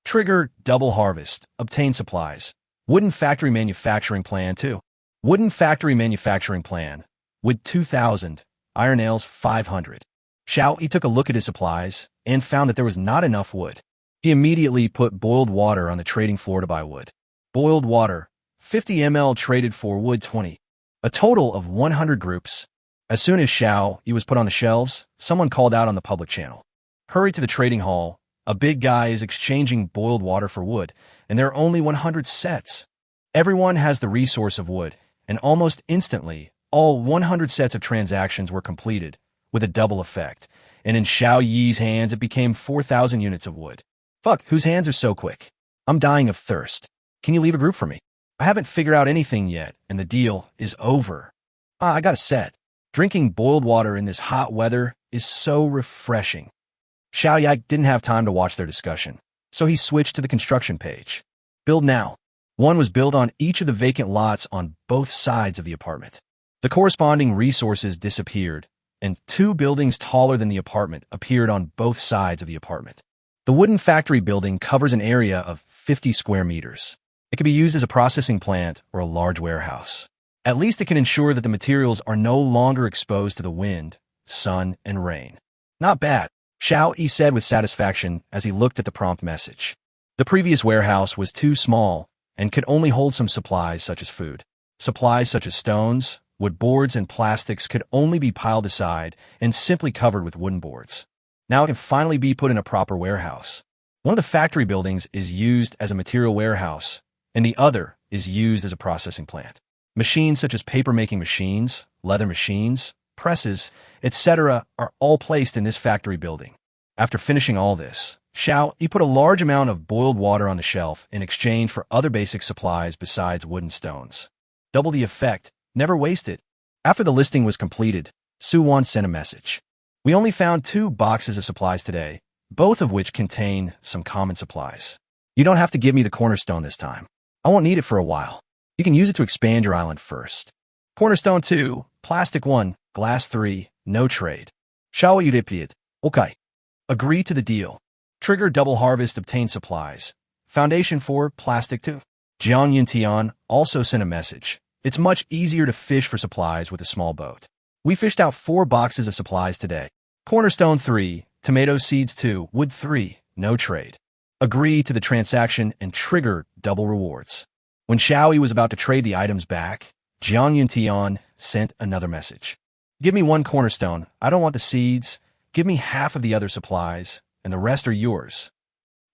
Trigger double harvest. Obtain supplies. Wooden factory manufacturing plan 2. Wooden factory manufacturing plan. Wood 2,000. Iron nails 500. Xiao-Yi took a look at his supplies and found that there was not enough wood. He immediately put boiled water on the trading floor to buy wood. Boiled water, 50 ml traded for wood 20. A total of 100 groups. As soon as Xiao-Yi was put on the shelves, someone called out on the public channel. Hurry to the trading hall. A big guy is exchanging boiled water for wood, and there are only 100 sets. Everyone has the resource of wood, and almost instantly, all 100 sets of transactions were completed, with a double effect, and in Xiao-Yi's hands it became 4,000 units of wood. Fuck, whose hands are so quick? I'm dying of thirst. Can you leave a group for me? I haven't figured out anything yet, and the deal is over. I got a set. Drinking boiled water in this hot weather is so refreshing. Xiao-Yi didn't have time to watch their discussion, so he switched to the construction page. Build now. One was built on each of the vacant lots on both sides of the apartment. The corresponding resources disappeared, and 2 buildings taller than the apartment appeared on both sides of the apartment. The wooden factory building covers an area of 50 square meters. It can be used as a processing plant or a large warehouse. At least it can ensure that the materials are no longer exposed to the wind, sun, and rain. Not bad, Xiao-Yi said with satisfaction as he looked at the prompt message. The previous warehouse was too small and could only hold some supplies such as food. Supplies such as stones, wood boards, and plastics could only be piled aside and simply covered with wooden boards. Now it can finally be put in a proper warehouse. One of the factory buildings is used as a material warehouse, and the other is used as a processing plant. Machines such as paper-making machines, leather machines, presses, etc. are all placed in this factory building. After finishing all this, Xiao Yi put a large amount of boiled water on the shelf in exchange for other basic supplies besides wood and stones. Double the effect, never waste it. After the listing was completed, Su Wan sent a message. We only found 2 boxes of supplies today, both of which contain some common supplies. You don't have to give me the cornerstone this time. I won't need it for a while. You can use it to expand your island first. Cornerstone 2, plastic 1, glass 3, no trade. Xiao Yi repeated. Okay. Agree to the deal. Trigger double harvest obtain supplies. Foundation 4, plastic 2. Jiang Yintian also sent a message. It's much easier to fish for supplies with a small boat. We fished out 4 boxes of supplies today. Cornerstone 3, tomato seeds 2, wood 3, no trade. Agree to the transaction and trigger double rewards. When Xiao Yi was about to trade the items back, Jiang Yintian sent another message. Give me 1 cornerstone. I don't want the seeds. Give me half of the other supplies, and the rest are yours.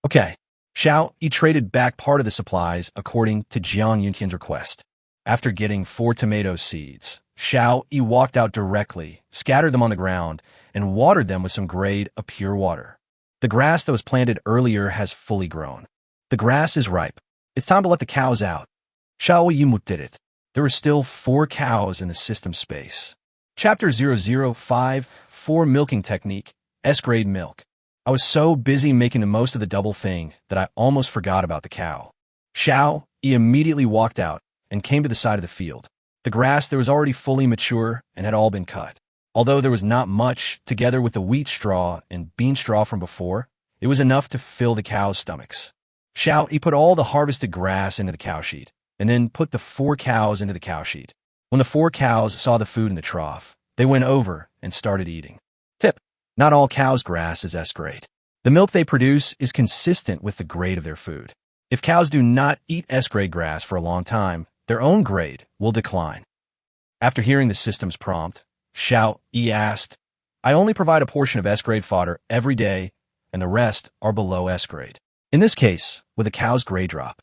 Okay. Xiao Yi traded back part of the supplies according to Jiang Yintian's request. After getting 4 tomato seeds, Xiao Yi walked out directly, scattered them on the ground, and watered them with some grade of pure water. The grass that was planted earlier has fully grown. The grass is ripe. It's time to let the cows out. Xiao Yi did it. There were still 4 cows in the system space. Chapter 005, 4 Milking Technique, S-Grade Milk. I was so busy making the most of the double thing that I almost forgot about the cow. Xiao Yi immediately walked out and came to the side of the field. The grass there was already fully mature and had all been cut. Although there was not much, together with the wheat straw and bean straw from before, it was enough to fill the cows' stomachs. Xiao Yi put all the harvested grass into the cow sheet, and then put the 4 cows into the cow sheet. When the 4 cows saw the food in the trough, they went over and started eating. Tip: not all cows' grass is S-grade. The milk they produce is consistent with the grade of their food. If cows do not eat S-grade grass for a long time, their own grade will decline. After hearing the system's prompt, Xiao Yi asked, I only provide a portion of S-grade fodder every day, and the rest are below S-grade. In this case, will the cow's grade drop?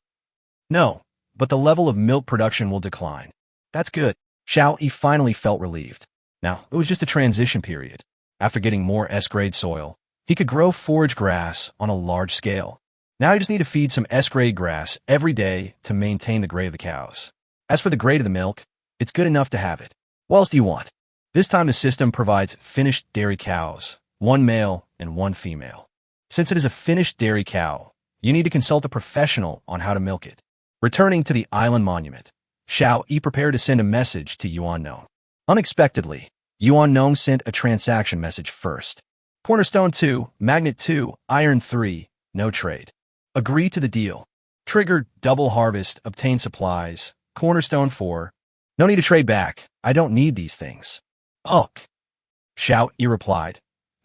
No, but the level of milk production will decline. That's good. Xiao Yi finally felt relieved. Now, it was just a transition period. After getting more S-grade soil, he could grow forage grass on a large scale. Now you just need to feed some S-grade grass every day to maintain the grade of the cows. As for the grade of the milk, it's good enough to have it. What else do you want? This time the system provides finished dairy cows, 1 male and 1 female. Since it is a finished dairy cow, you need to consult a professional on how to milk it. Returning to the island monument, Xiao Yi prepared to send a message to Yuan Nong. Unexpectedly, Yuan Nong sent a transaction message first. Cornerstone 2, Magnet 2, Iron 3, no trade. Agree to the deal. Trigger double harvest, obtain supplies. Cornerstone 4, no need to trade back. I don't need these things. Ugh. Xiao Yi replied,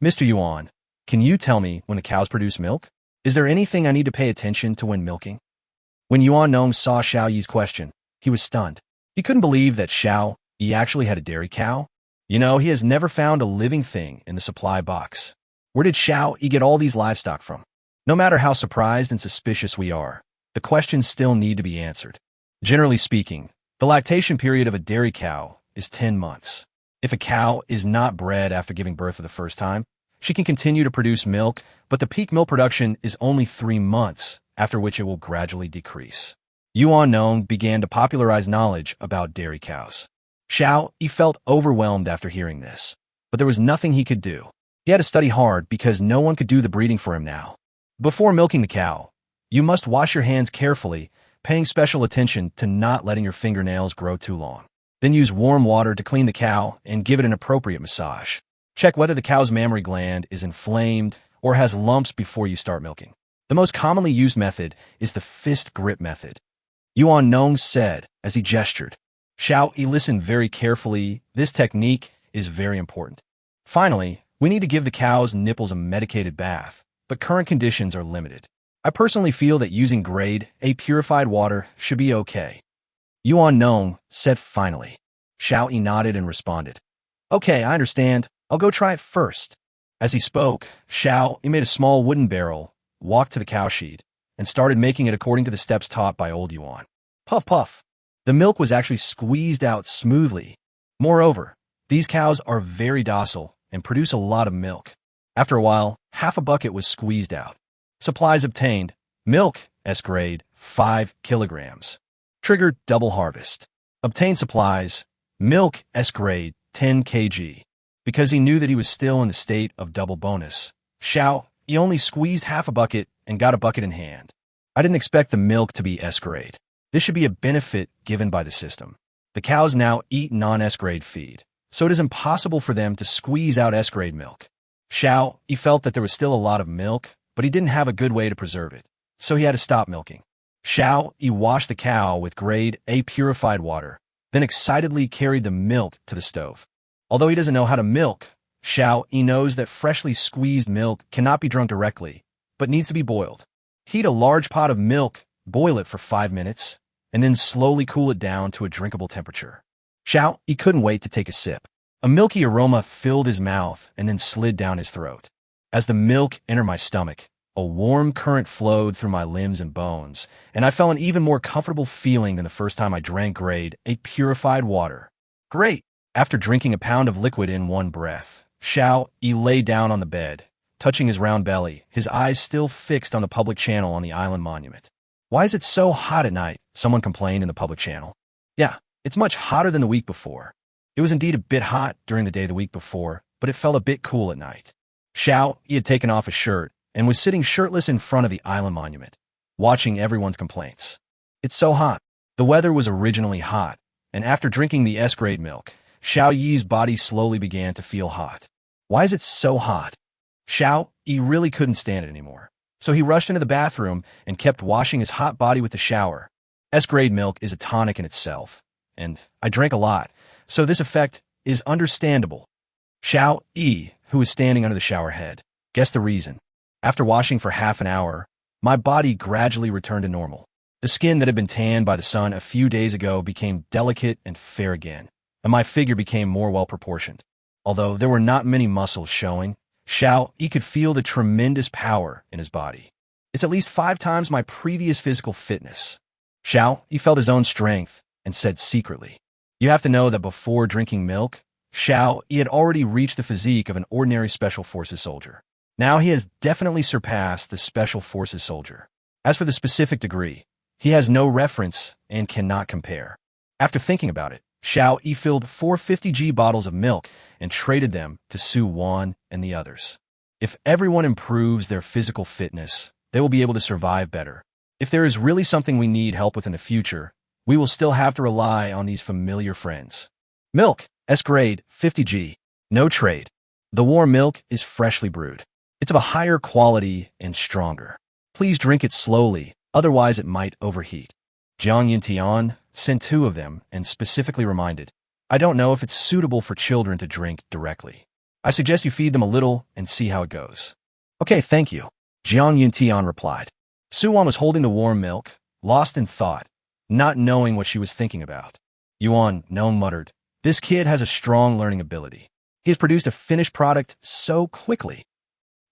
Mr. Yuan, can you tell me when the cows produce milk? Is there anything I need to pay attention to when milking? When Yuan Nong saw Xiao Yi's question, he was stunned. He couldn't believe that Xiao Yi actually had a dairy cow. You know, he has never found a living thing in the supply box. Where did Xiao Yi get all these livestock from? No matter how surprised and suspicious we are, the questions still need to be answered. Generally speaking, the lactation period of a dairy cow is 10 months. If a cow is not bred after giving birth for the first time, she can continue to produce milk, but the peak milk production is only 3 months, after which it will gradually decrease. Yuan Nong began to popularize knowledge about dairy cows. Xiao Yi felt overwhelmed after hearing this, but there was nothing he could do. He had to study hard because no one could do the breeding for him now. Before milking the cow, you must wash your hands carefully, paying special attention to not letting your fingernails grow too long. Then use warm water to clean the cow and give it an appropriate massage. Check whether the cow's mammary gland is inflamed or has lumps before you start milking. The most commonly used method is the fist grip method. Yuan Nong said as he gestured. Xiao Yi listened very carefully. This technique is very important. Finally, we need to give the cow's nipples a medicated bath, but current conditions are limited. I personally feel that using grade A purified water should be okay. Yuan Nong said finally. Xiao Yi nodded and responded. Okay, I understand. I'll go try it first. As he spoke, Xiao Yi made a small wooden barrel, walked to the cow shed and started making it according to the steps taught by old Yuan. Puff, puff. The milk was actually squeezed out smoothly. Moreover, these cows are very docile and produce a lot of milk. After a while, half a bucket was squeezed out. Supplies obtained. Milk, S grade, 5 kilograms. Triggered double harvest. Obtained supplies. Milk, S grade, 10 kg. Because he knew that he was still in the state of double bonus, he only squeezed half a bucket and got a bucket in hand. I didn't expect the milk to be S grade. This should be a benefit given by the system. The cows now eat non-S grade feed, so it is impossible for them to squeeze out S grade milk. He felt that there was still a lot of milk, but he didn't have a good way to preserve it, so he had to stop milking. He washed the cow with grade A purified water, then excitedly carried the milk to the stove. Although he doesn't know how to milk, he knows that freshly squeezed milk cannot be drunk directly, but needs to be boiled. Heat a large pot of milk, boil it for 5 minutes, and then slowly cool it down to a drinkable temperature. He couldn't wait to take a sip. A milky aroma filled his mouth and then slid down his throat. As the milk entered my stomach, a warm current flowed through my limbs and bones, and I felt an even more comfortable feeling than the first time I drank grade A purified water. Great! After drinking a pound of liquid in one breath, he lay down on the bed, touching his round belly, his eyes still fixed on the public channel on the island monument. Why is it so hot at night? Someone complained in the public channel. Yeah, it's much hotter than the week before. It was indeed a bit hot during the day the week before, but it felt a bit cool at night. He had taken off his shirt and was sitting shirtless in front of the island monument, watching everyone's complaints. It's so hot. The weather was originally hot, and after drinking the S-grade milk, Xiao Yi's body slowly began to feel hot. Why is it so hot? Yi really couldn't stand it anymore, so he rushed into the bathroom and kept washing his hot body with the shower. S-grade milk is a tonic in itself, and I drank a lot, so this effect is understandable. Yi, who was standing under the shower head, guessed the reason. After washing for half an hour, my body gradually returned to normal. The skin that had been tanned by the sun a few days ago became delicate and fair again, and my figure became more well-proportioned. Although there were not many muscles showing, Yi could feel the tremendous power in his body. It's at least 5 times my previous physical fitness. He felt his own strength and said secretly, "You have to know that before drinking milk, he had already reached the physique of an ordinary Special Forces soldier. Now he has definitely surpassed the Special Forces soldier. As for the specific degree, he has no reference and cannot compare." After thinking about it, Yi filled 4 50G bottles of milk and traded them to Su Wan and the others. If everyone improves their physical fitness, they will be able to survive better. If there is really something we need help with in the future, we will still have to rely on these familiar friends. Milk, S-grade, 50G, no trade. The warm milk is freshly brewed. It's of a higher quality and stronger. Please drink it slowly, otherwise it might overheat. Jiang Yintian sent 2 of them and specifically reminded, "I don't know if it's suitable for children to drink directly. I suggest you feed them a little and see how it goes." "Okay, thank you," Jiang Yintian replied. Su Wan was holding the warm milk, lost in thought, not knowing what she was thinking about. Yuan Nong muttered, "This kid has a strong learning ability. He has produced a finished product so quickly."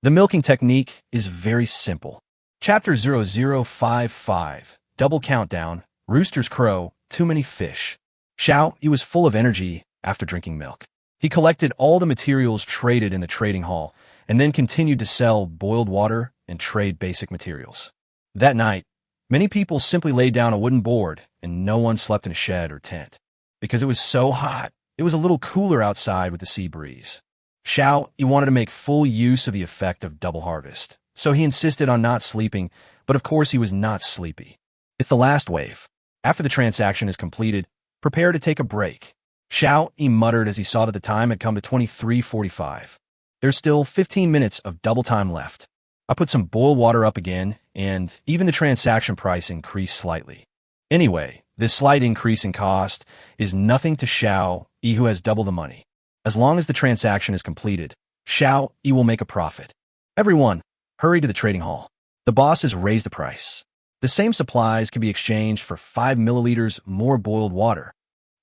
The milking technique is very simple. Chapter 0055, Double Countdown, Roosters Crow, Too Many Fish. He was full of energy after drinking milk. He collected all the materials traded in the trading hall and then continued to sell boiled water and trade basic materials. That night, many people simply laid down a wooden board and no one slept in a shed or tent. Because it was so hot, it was a little cooler outside with the sea breeze. He wanted to make full use of the effect of double harvest, so he insisted on not sleeping, but of course he was not sleepy. It's the last wave. After the transaction is completed, prepare to take a break. He muttered as he saw that the time had come to 23:45. There's still 15 minutes of double time left. I put some boiled water up again, and even the transaction price increased slightly. Anyway, this slight increase in cost is nothing to Yi, who has double the money. As long as the transaction is completed, Yi will make a profit. Everyone, hurry to the trading hall. The boss has raised the price. The same supplies can be exchanged for 5 milliliters more boiled water.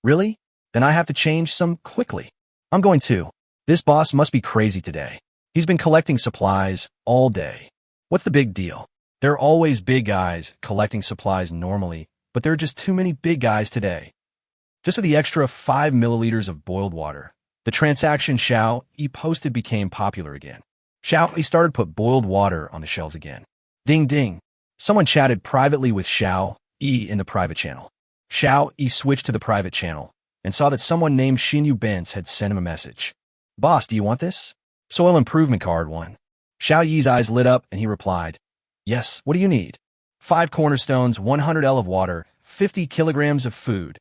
Really? Then I have to change some quickly. I'm going to. This boss must be crazy today. He's been collecting supplies all day. What's the big deal? There are always big guys collecting supplies normally, but there are just too many big guys today. Just for the extra 5 milliliters of boiled water, the transaction Xiao Yi posted became popular again. Xiao Yi started to put boiled water on the shelves again. Ding ding. Someone chatted privately with Xiao Yi in the private channel. Xiao Yi switched to the private channel and saw that someone named Xinyu Benz had sent him a message. Boss, do you want this? Soil improvement card 1. Xiao Yi's eyes lit up and he replied, Yes, what do you need? 5 cornerstones, 100 L of water, 50 kilograms of food.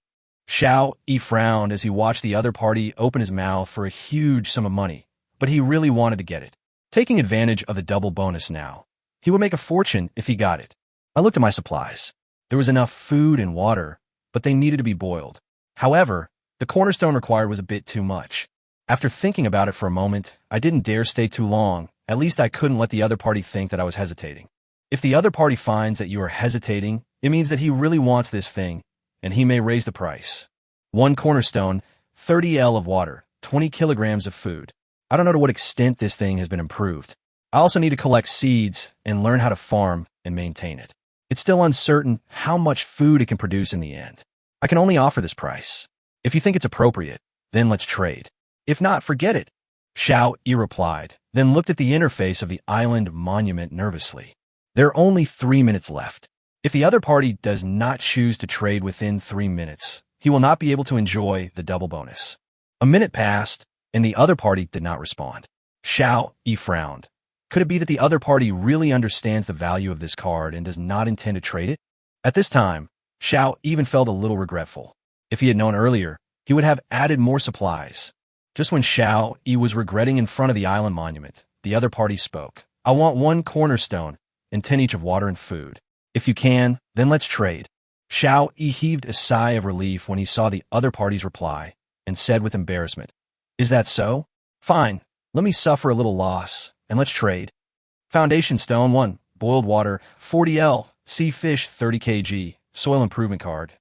Xiao Yi frowned as he watched the other party open his mouth for a huge sum of money, but he really wanted to get it. Taking advantage of the double bonus now, he would make a fortune if he got it. I looked at my supplies. There was enough food and water, but they needed to be boiled. However, the cornerstone required was a bit too much. After thinking about it for a moment, I didn't dare stay too long. At least I couldn't let the other party think that I was hesitating. If the other party finds that you are hesitating, it means that he really wants this thing, and he may raise the price. 1 cornerstone, 30 L of water, 20 kilograms of food. I don't know to what extent this thing has been improved. I also need to collect seeds and learn how to farm and maintain it. It's still uncertain how much food it can produce in the end. I can only offer this price. If you think it's appropriate, then let's trade. If not, forget it. Xiao Yi replied, then looked at the interface of the island monument nervously. There are only 3 minutes left. If the other party does not choose to trade within 3 minutes, he will not be able to enjoy the double bonus. A minute passed, and the other party did not respond. Xiao Yi frowned. Could it be that the other party really understands the value of this card and does not intend to trade it? At this time, Xiao even felt a little regretful. If he had known earlier, he would have added more supplies. Just when Xiao Yi was regretting in front of the island monument, the other party spoke. I want 1 cornerstone and 10 each of water and food. If you can, then let's trade. Xiao Yi heaved a sigh of relief when he saw the other party's reply and said with embarrassment, Is that so? Fine, let me suffer a little loss, and let's trade. Foundation stone 1, boiled water, 40 L, sea fish 30 kg, soil improvement card.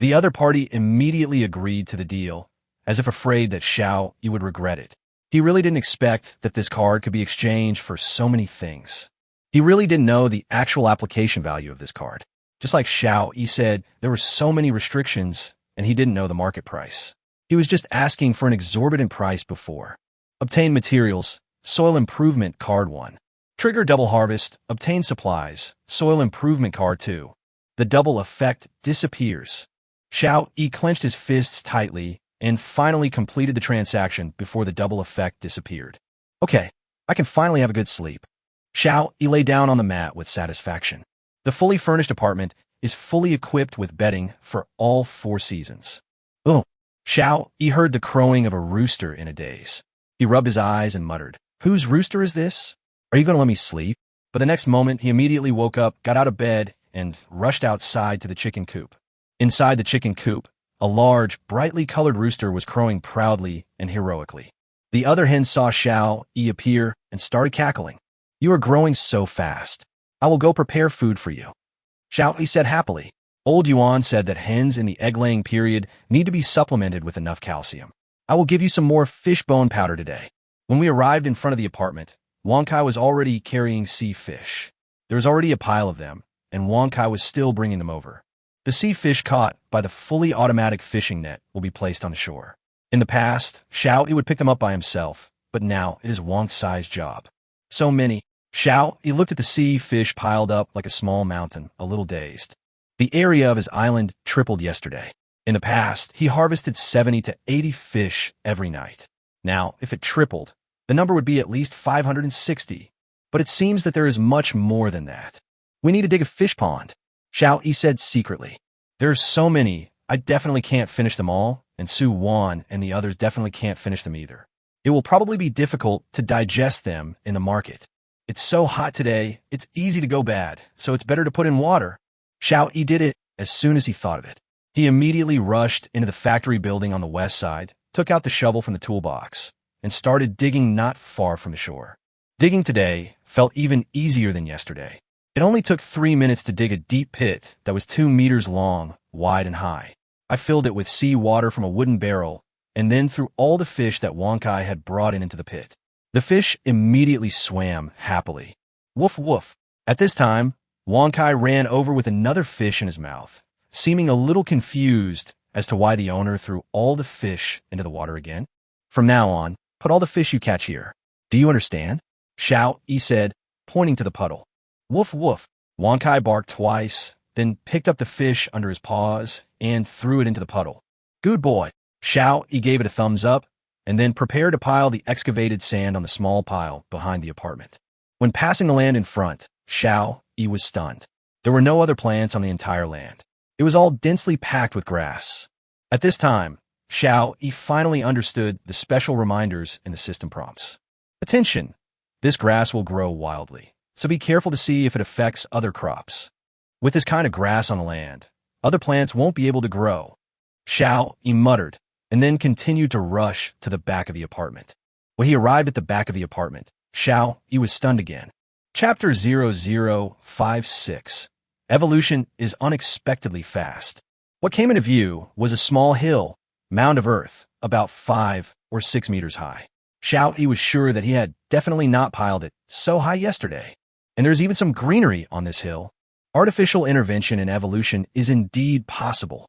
The other party immediately agreed to the deal, as if afraid that Xiao Yi would regret it. He really didn't expect that this card could be exchanged for so many things. He really didn't know the actual application value of this card. Just like Xiao Yi said, there were so many restrictions, and he didn't know the market price. He was just asking for an exorbitant price before. Obtain materials, soil improvement card 1. Trigger double harvest, obtain supplies, soil improvement card 2. The double effect disappears. Xiao Yi clenched his fists tightly and finally completed the transaction before the double effect disappeared. Okay, I can finally have a good sleep. Xiao Yi lay down on the mat with satisfaction. The fully furnished apartment is fully equipped with bedding for all 4 seasons. Oh, Xiao Yi heard the crowing of a rooster in a daze. He rubbed his eyes and muttered, Whose rooster is this? Are you going to let me sleep? But the next moment, he immediately woke up, got out of bed, and rushed outside to the chicken coop. Inside the chicken coop, a large, brightly colored rooster was crowing proudly and heroically. The other hens saw Xiao Yi appear and started cackling. You are growing so fast. I will go prepare food for you. Xiao Yi said happily. Old Yuan said that hens in the egg-laying period need to be supplemented with enough calcium. I will give you some more fish bone powder today. When we arrived in front of the apartment, Wang Kai was already carrying sea fish. There was already a pile of them, and Wang Kai was still bringing them over. The sea fish caught by the fully automatic fishing net will be placed on the shore. In the past, Xiao Yi would pick them up by himself, but now it is Wang Cai's job. So many. Xiao Yi looked at the sea fish piled up like a small mountain, a little dazed. The area of his island tripled yesterday. In the past, he harvested 70 to 80 fish every night. Now, if it tripled, the number would be at least 560. But it seems that there is much more than that. We need to dig a fish pond, Xiao Yi said secretly. There are so many, I definitely can't finish them all, and Su Wan and the others definitely can't finish them either. It will probably be difficult to digest them in the market. It's so hot today, it's easy to go bad, so it's better to put in water. Xiao Yi did it as soon as he thought of it. He immediately rushed into the factory building on the west side, took out the shovel from the toolbox, and started digging not far from the shore. Digging today felt even easier than yesterday. It only took 3 minutes to dig a deep pit that was 2 meters long, wide, and high. I filled it with sea water from a wooden barrel, and then threw all the fish that Wang Kai had brought into the pit. The fish immediately swam happily. Woof woof. At this time, Wang Kai ran over with another fish in his mouth, seeming a little confused as to why the owner threw all the fish into the water again. From now on, put all the fish you catch here. Do you understand? Xiao Yi said, pointing to the puddle. Woof woof. Wang Kai barked twice, then picked up the fish under his paws and threw it into the puddle. Good boy. Xiao Yi gave it a thumbs up, and then prepared to pile the excavated sand on the small pile behind the apartment. When passing the land in front, Xiao Yi was stunned. There were no other plants on the entire land. It was all densely packed with grass. At this time, Xiao Yi finally understood the special reminders in the system prompts. Attention! This grass will grow wildly, so be careful to see if it affects other crops. With this kind of grass on the land, other plants won't be able to grow. Xiao Yi muttered, and then continued to rush to the back of the apartment. When he arrived at the back of the apartment, Xiao Yi was stunned again. Chapter 0056. Evolution is unexpectedly fast. What came into view was a small hill, mound of earth, about 5 or 6 meters high. Xiao Yi was sure that he had definitely not piled it so high yesterday. And there's even some greenery on this hill. Artificial intervention in evolution is indeed possible.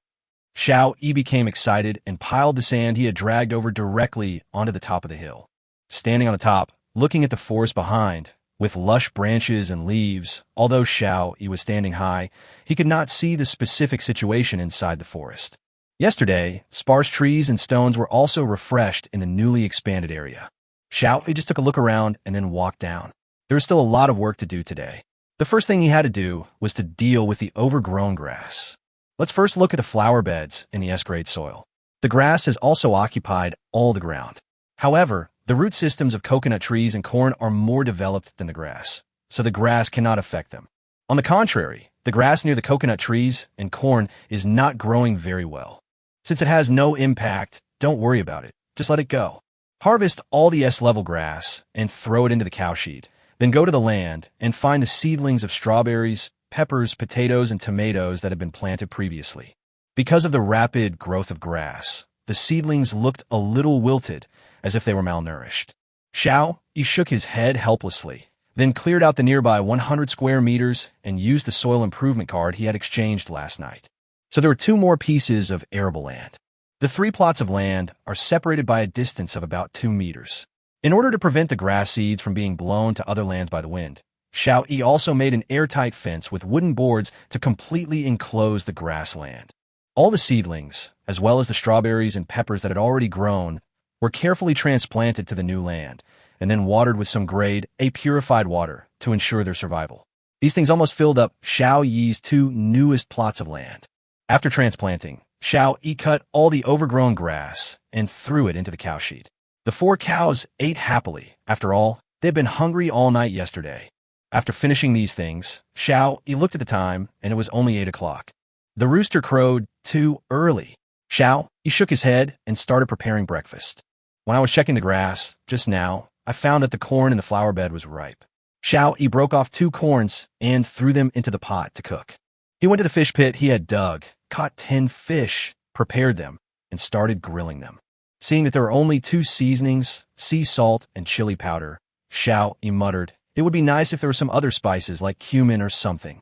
Xiao Yi became excited and piled the sand he had dragged over directly onto the top of the hill. Standing on the top, looking at the forest behind, with lush branches and leaves, although Xiao Yi was standing high, he could not see the specific situation inside the forest. Yesterday, sparse trees and stones were also refreshed in the newly expanded area. Xiao Yi just took a look around and then walked down. There was still a lot of work to do today. The first thing he had to do was to deal with the overgrown grass. Let's first look at the flower beds in the S-grade soil. The grass has also occupied all the ground. However, the root systems of coconut trees and corn are more developed than the grass, so the grass cannot affect them. On the contrary, the grass near the coconut trees and corn is not growing very well. Since it has no impact, don't worry about it. Just let it go. Harvest all the S-level grass and throw it into the cowshed. Then go to the land and find the seedlings of strawberries, peppers, potatoes, and tomatoes that had been planted previously. Because of the rapid growth of grass, the seedlings looked a little wilted, as if they were malnourished. Xiao Yi shook his head helplessly, then cleared out the nearby 100 square meters and used the soil improvement card he had exchanged last night. So there were 2 more pieces of arable land. The 3 plots of land are separated by a distance of about 2 meters. In order to prevent the grass seeds from being blown to other lands by the wind, Xiao Yi also made an airtight fence with wooden boards to completely enclose the grassland. All the seedlings, as well as the strawberries and peppers that had already grown, were carefully transplanted to the new land and then watered with some grade A purified water to ensure their survival. These things almost filled up Xiao Yi's 2 newest plots of land. After transplanting, Xiao Yi cut all the overgrown grass and threw it into the cowshed. The 4 cows ate happily. After all, they'd been hungry all night yesterday. After finishing these things, Xiao Yi looked at the time, and it was only 8 o'clock. The rooster crowed too early. Xiao Yi shook his head and started preparing breakfast. When I was checking the grass, just now, I found that the corn in the flower bed was ripe. Xiao Yi broke off 2 corns and threw them into the pot to cook. He went to the fish pit he had dug, caught 10 fish, prepared them, and started grilling them. Seeing that there were only 2 seasonings, sea salt and chili powder, Xiao Yi muttered, "It would be nice if there were some other spices like cumin or something."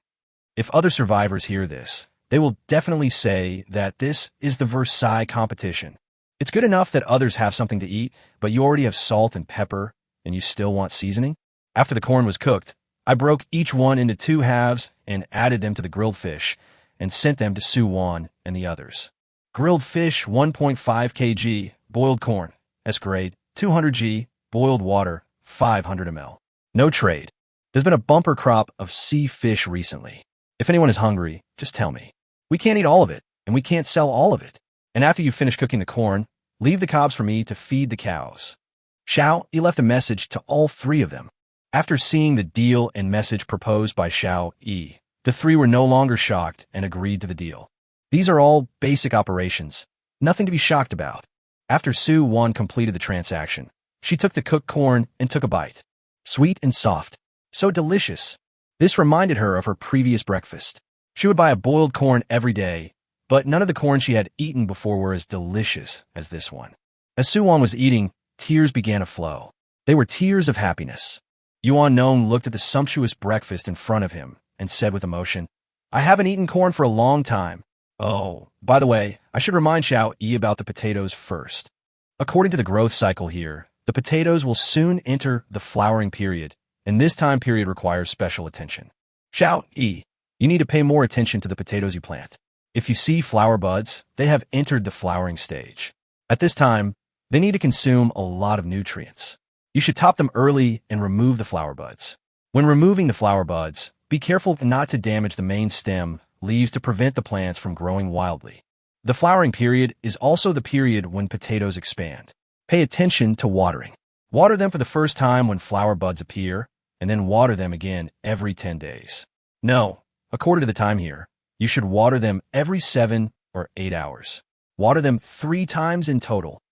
If other survivors hear this, they will definitely say that this is the Versailles competition. It's good enough that others have something to eat, but you already have salt and pepper, and you still want seasoning? After the corn was cooked, I broke each one into 2 halves and added them to the grilled fish, and sent them to Su Wan and the others. Grilled fish 1.5 kg, boiled corn, S-grade, 200 g, boiled water, 500 ml. No trade. There's been a bumper crop of sea fish recently. If anyone is hungry, just tell me. We can't eat all of it, and we can't sell all of it. And after you finish cooking the corn, leave the cobs for me to feed the cows. Xiao Yi left a message to all 3 of them. After seeing the deal and message proposed by Xiao Yi, the 3 were no longer shocked and agreed to the deal. These are all basic operations, nothing to be shocked about. After Su Wan completed the transaction, she took the cooked corn and took a bite. Sweet and soft, so delicious. This reminded her of her previous breakfast. She would buy a boiled corn every day, but none of the corn she had eaten before were as delicious as this one. As Su Wan was eating, tears began to flow. They were tears of happiness. Yuan Nong looked at the sumptuous breakfast in front of him and said with emotion, I haven't eaten corn for a long time. Oh, by the way, I should remind Xiao Yi about the potatoes first. According to the growth cycle here, the potatoes will soon enter the flowering period, and this time period requires special attention. Xiao Yi, you need to pay more attention to the potatoes you plant. If you see flower buds, they have entered the flowering stage. At this time, they need to consume a lot of nutrients. You should top them early and remove the flower buds. When removing the flower buds, be careful not to damage the main stem leaves to prevent the plants from growing wildly. The flowering period is also the period when potatoes expand. Pay attention to watering. Water them for the first time when flower buds appear, and then water them again every 10 days. No, according to the time here, you should water them every 7 or 8 hours. Water them 3 times in total.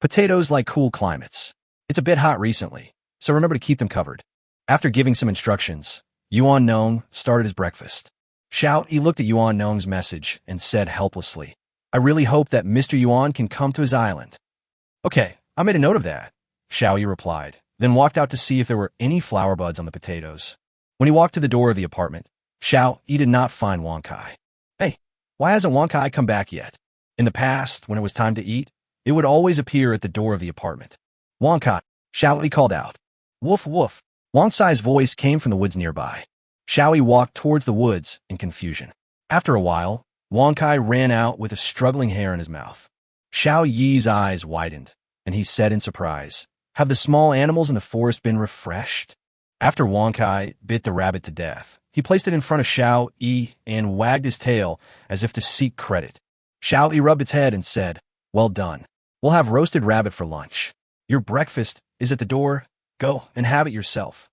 Potatoes like cool climates. It's a bit hot recently, so remember to keep them covered. After giving some instructions, Yuan Nong started his breakfast. Xiao Yi looked at Yuan Nong's message and said helplessly, I really hope that Mr. Yuan can come to his island. Okay, I made a note of that, Xiao Yi replied, then walked out to see if there were any flower buds on the potatoes. When he walked to the door of the apartment, Xiao Yi did not find Wang Kai. Hey, why hasn't Wang Kai come back yet? In the past, when it was time to eat, it would always appear at the door of the apartment. Wang Kai, Xiao Yi called out. Woof woof. Wang Kai's voice came from the woods nearby. Xiao Yi walked towards the woods in confusion. After a while, Wang Kai ran out with a struggling hair in his mouth. Xiao Yi's eyes widened, and he said in surprise, Have the small animals in the forest been refreshed? After Wang Kai bit the rabbit to death, he placed it in front of Xiao Yi and wagged his tail as if to seek credit. Xiao Yi rubbed its head and said, Well done. We'll have roasted rabbit for lunch. Your breakfast is at the door. Go and have it yourself.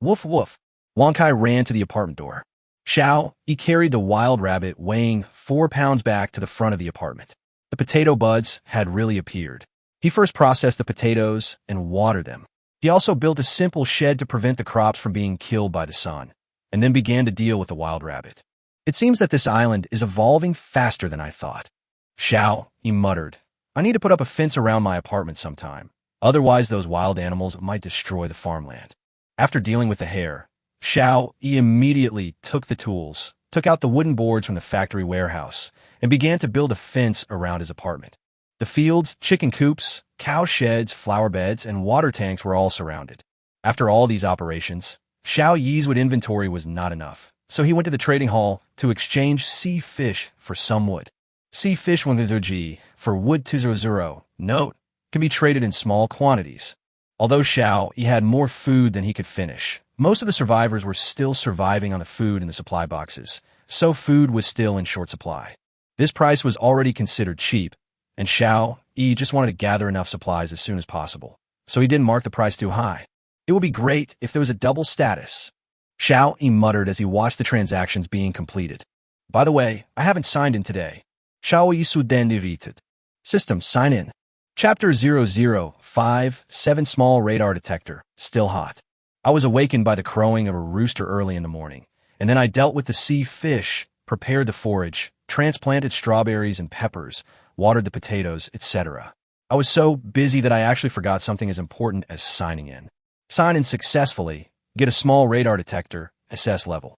Woof woof. Wang Kai ran to the apartment door. Xiao Yi carried the wild rabbit weighing 4 pounds back to the front of the apartment. The potato buds had really appeared. He first processed the potatoes and watered them. He also built a simple shed to prevent the crops from being killed by the sun, and then began to deal with the wild rabbit. It seems that this island is evolving faster than I thought. Xiao Yi muttered, I need to put up a fence around my apartment sometime. Otherwise, those wild animals might destroy the farmland. After dealing with the hare, Xiao Yi immediately took the tools, took out the wooden boards from the factory warehouse, and began to build a fence around his apartment. The fields, chicken coops, cow sheds, flower beds, and water tanks were all surrounded. After all these operations, Xiao Yi's wood inventory was not enough, so he went to the trading hall to exchange sea fish for some wood. Sea fish 100G for wood 200. Note, can be traded in small quantities. Although Xiao Yi had more food than he could finish, most of the survivors were still surviving on the food in the supply boxes, so food was still in short supply. This price was already considered cheap, and Xiao Yi just wanted to gather enough supplies as soon as possible, so he didn't mark the price too high. It would be great if there was a double status. Xiao Yi muttered as he watched the transactions being completed. By the way, I haven't signed in today. Xiao Yi Suden deleted. System, sign in. Chapter 005, 7 Small Radar Detector, still hot. I was awakened by the crowing of a rooster early in the morning, and then I dealt with the sea fish, prepared the forage, transplanted strawberries and peppers, watered the potatoes, etc. I was so busy that I actually forgot something as important as signing in. Sign in successfully, get a small radar detector, SS level.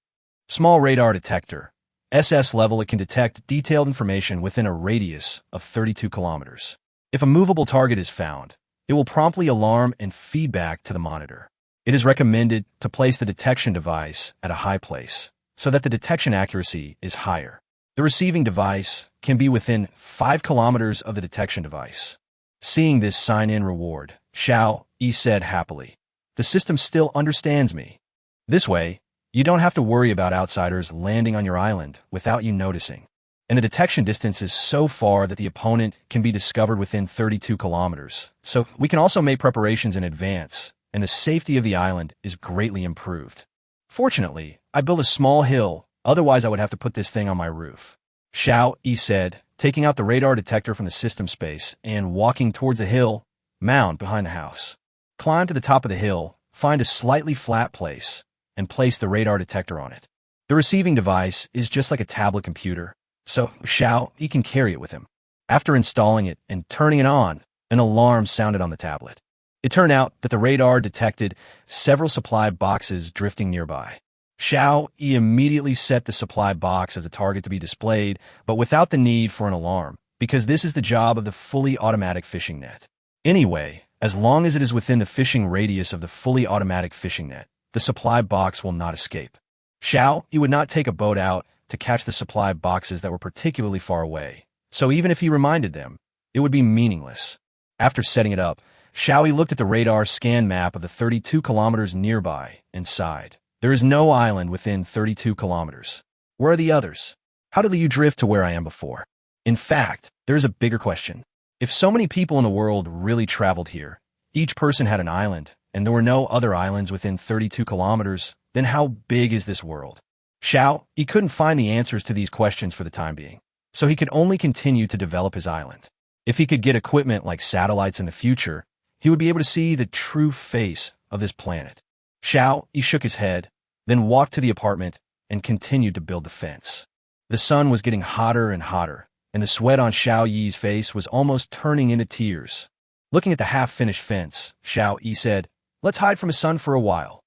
Small radar detector, SS level, it can detect detailed information within a radius of 32 kilometers. If a movable target is found, it will promptly alarm and feedback to the monitor. It is recommended to place the detection device at a high place so that the detection accuracy is higher. The receiving device can be within 5 kilometers of the detection device. Seeing this sign-in reward, Xiao Yi said happily, The system still understands me. This way, you don't have to worry about outsiders landing on your island without you noticing. And the detection distance is so far that the opponent can be discovered within 32 kilometers. So we can also make preparations in advance, and the safety of the island is greatly improved. Fortunately, I built a small hill, otherwise I would have to put this thing on my roof. Xiao Yi said, taking out the radar detector from the system space and walking towards the hill mound behind the house. Climb to the top of the hill, find a slightly flat place, and place the radar detector on it. The receiving device is just like a tablet computer, so Xiao Yi can carry it with him. After installing it and turning it on, an alarm sounded on the tablet. It turned out that the radar detected several supply boxes drifting nearby. Xiao Yi immediately set the supply box as a target to be displayed, but without the need for an alarm, because this is the job of the fully automatic fishing net. Anyway, as long as it is within the fishing radius of the fully automatic fishing net, the supply box will not escape. Xiao Yi would not take a boat out to catch the supply boxes that were particularly far away, so even if he reminded them, it would be meaningless. After setting it up, Xiao Yi looked at the radar scan map of the 32 kilometers nearby and sighed. There is no island within 32 kilometers. Where are the others? How did you drift to where I am before? In fact, there is a bigger question. If so many people in the world really traveled here, each person had an island, and there were no other islands within 32 kilometers, then how big is this world? Xiao Yi couldn't find the answers to these questions for the time being, so he could only continue to develop his island. If he could get equipment like satellites in the future, he would be able to see the true face of this planet. Xiao Yi shook his head, then walked to the apartment and continued to build the fence. The sun was getting hotter and hotter, and the sweat on Xiao Yi's face was almost turning into tears. Looking at the half-finished fence, Xiao Yi said, "Let's hide from the sun for a while."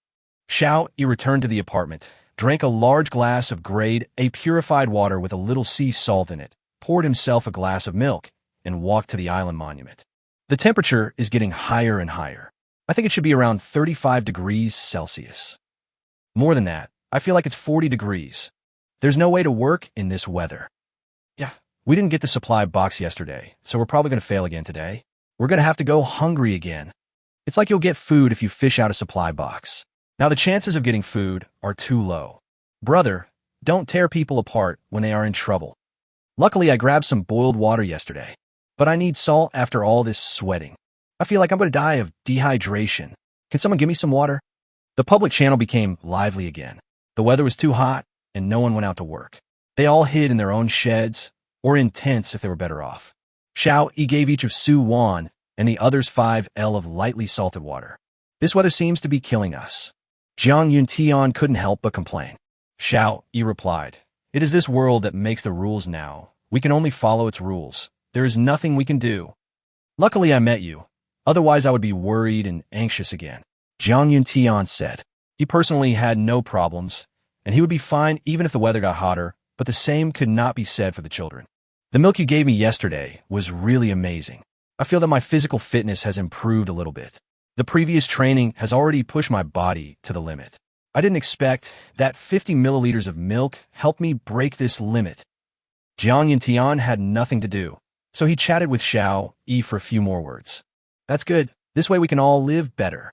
Xiao Yi returned to the apartment, drank a large glass of grade A purified water with a little sea salt in it, poured himself a glass of milk, and walked to the island monument. The temperature is getting higher and higher. I think it should be around 35 degrees Celsius. More than that, I feel like it's 40 degrees. There's no way to work in this weather. Yeah, we didn't get the supply box yesterday, so we're probably going to fail again today. We're going to have to go hungry again. It's like you'll get food if you fish out a supply box. Now the chances of getting food are too low. Brother, don't tear people apart when they are in trouble. Luckily, I grabbed some boiled water yesterday, but I need salt after all this sweating. I feel like I'm going to die of dehydration. Can someone give me some water? The public channel became lively again. The weather was too hot, and no one went out to work. They all hid in their own sheds, or in tents if they were better off. Xiao Yi gave each of Su Wan and the others 5 L of lightly salted water. This weather seems to be killing us. Jiang Yuntian couldn't help but complain. Xiao Yi replied, "It is this world that makes the rules now. We can only follow its rules. There is nothing we can do. Luckily I met you. Otherwise I would be worried and anxious again." Jiang Yuntian said. He personally had no problems, and he would be fine even if the weather got hotter, but the same could not be said for the children. "The milk you gave me yesterday was really amazing. I feel that my physical fitness has improved a little bit. The previous training has already pushed my body to the limit. I didn't expect that 50 milliliters of milk helped me break this limit." Jiang Yuntian had nothing to do, so he chatted with Xiao Yi for a few more words. "That's good. This way we can all live better."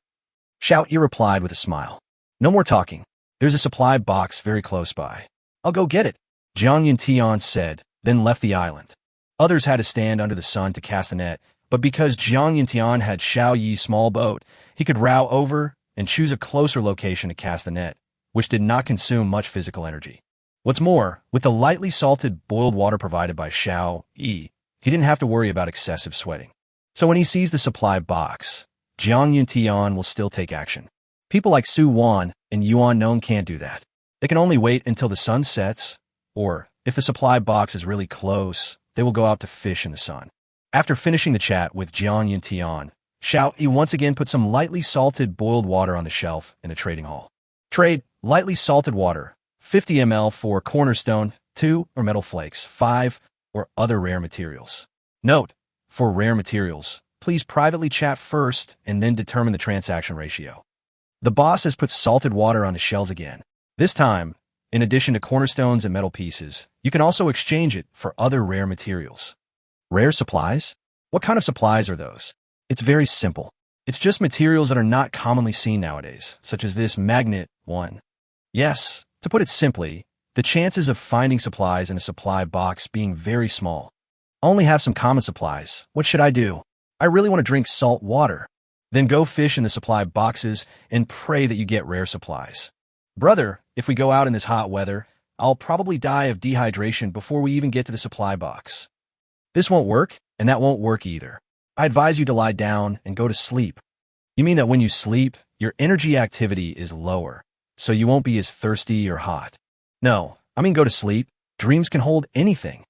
Xiao Yi replied with a smile. "No more talking. There's a supply box very close by. I'll go get it," Jiang Yuntian said, then left the island. Others had to stand under the sun to cast the net, but because Jiang Yuntian had Xiao Yi's small boat, he could row over and choose a closer location to cast the net, which did not consume much physical energy. What's more, with the lightly salted boiled water provided by Xiao Yi, he didn't have to worry about excessive sweating. So when he sees the supply box, Jiang Yuntian will still take action. People like Su Wan and Yuan Nong can't do that. They can only wait until the sun sets, or, if the supply box is really close, they will go out to fish in the sun. After finishing the chat with Jiang Yuntian, Xiao Yi once again put some lightly salted boiled water on the shelf in the trading hall. Trade lightly salted water, 50 ml for cornerstone, 2 or metal flakes, 5 or other rare materials. Note, for rare materials, please privately chat first and then determine the transaction ratio. The boss has put salted water on the shells again. This time, in addition to cornerstones and metal pieces, you can also exchange it for other rare materials. Rare supplies? What kind of supplies are those? It's very simple. It's just materials that are not commonly seen nowadays, such as this magnet one. Yes, to put it simply, the chances of finding supplies in a supply box being very small. I only have some common supplies. What should I do? I really want to drink salt water. Then go fish in the supply boxes and pray that you get rare supplies. Brother, if we go out in this hot weather, I'll probably die of dehydration before we even get to the supply box. This won't work, and that won't work either. I advise you to lie down and go to sleep. You mean that when you sleep, your energy activity is lower, so you won't be as thirsty or hot. No, I mean go to sleep. Dreams can hold anything.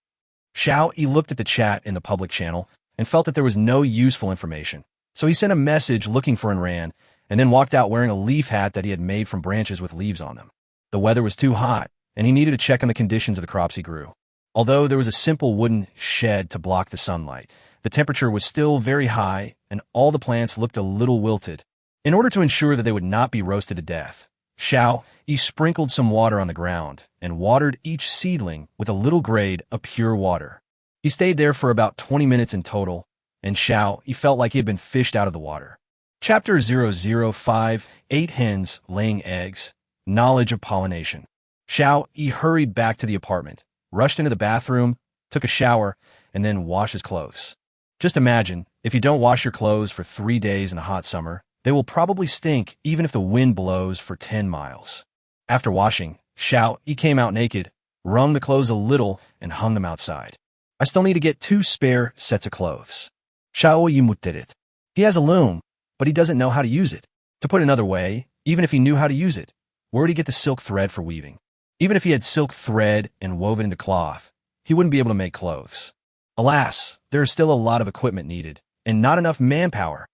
Xiao Yi looked at the chat in the public channel and felt that there was no useful information, So he sent a message looking for Enran, and then walked out wearing a leaf hat that he had made from branches with leaves on them. The weather was too hot, and he needed to check on the conditions of the crops he grew. Although there was a simple wooden shed to block the sunlight, the temperature was still very high, and all the plants looked a little wilted. In order to ensure that they would not be roasted to death, Xiao Yi sprinkled some water on the ground and watered each seedling with a little grade of pure water. He stayed there for about 20 minutes in total, and Xiao Yi felt like he had been fished out of the water. Chapter 005, 8 Hens Laying Eggs, Knowledge of Pollination. Xiao Yi hurried back to the apartment, rushed into the bathroom, took a shower, and then washed his clothes. Just imagine, if you don't wash your clothes for 3 days in the hot summer, they will probably stink even if the wind blows for 10 miles. After washing, Xiao Yi came out naked, wrung the clothes a little, and hung them outside. I still need to get 2 spare sets of clothes. Xiao Yi did it. He has a loom, but he doesn't know how to use it. To put another way, even if he knew how to use it, where would he get the silk thread for weaving? Even if he had silk thread and woven into cloth, he wouldn't be able to make clothes. Alas, there is still a lot of equipment needed, and not enough manpower.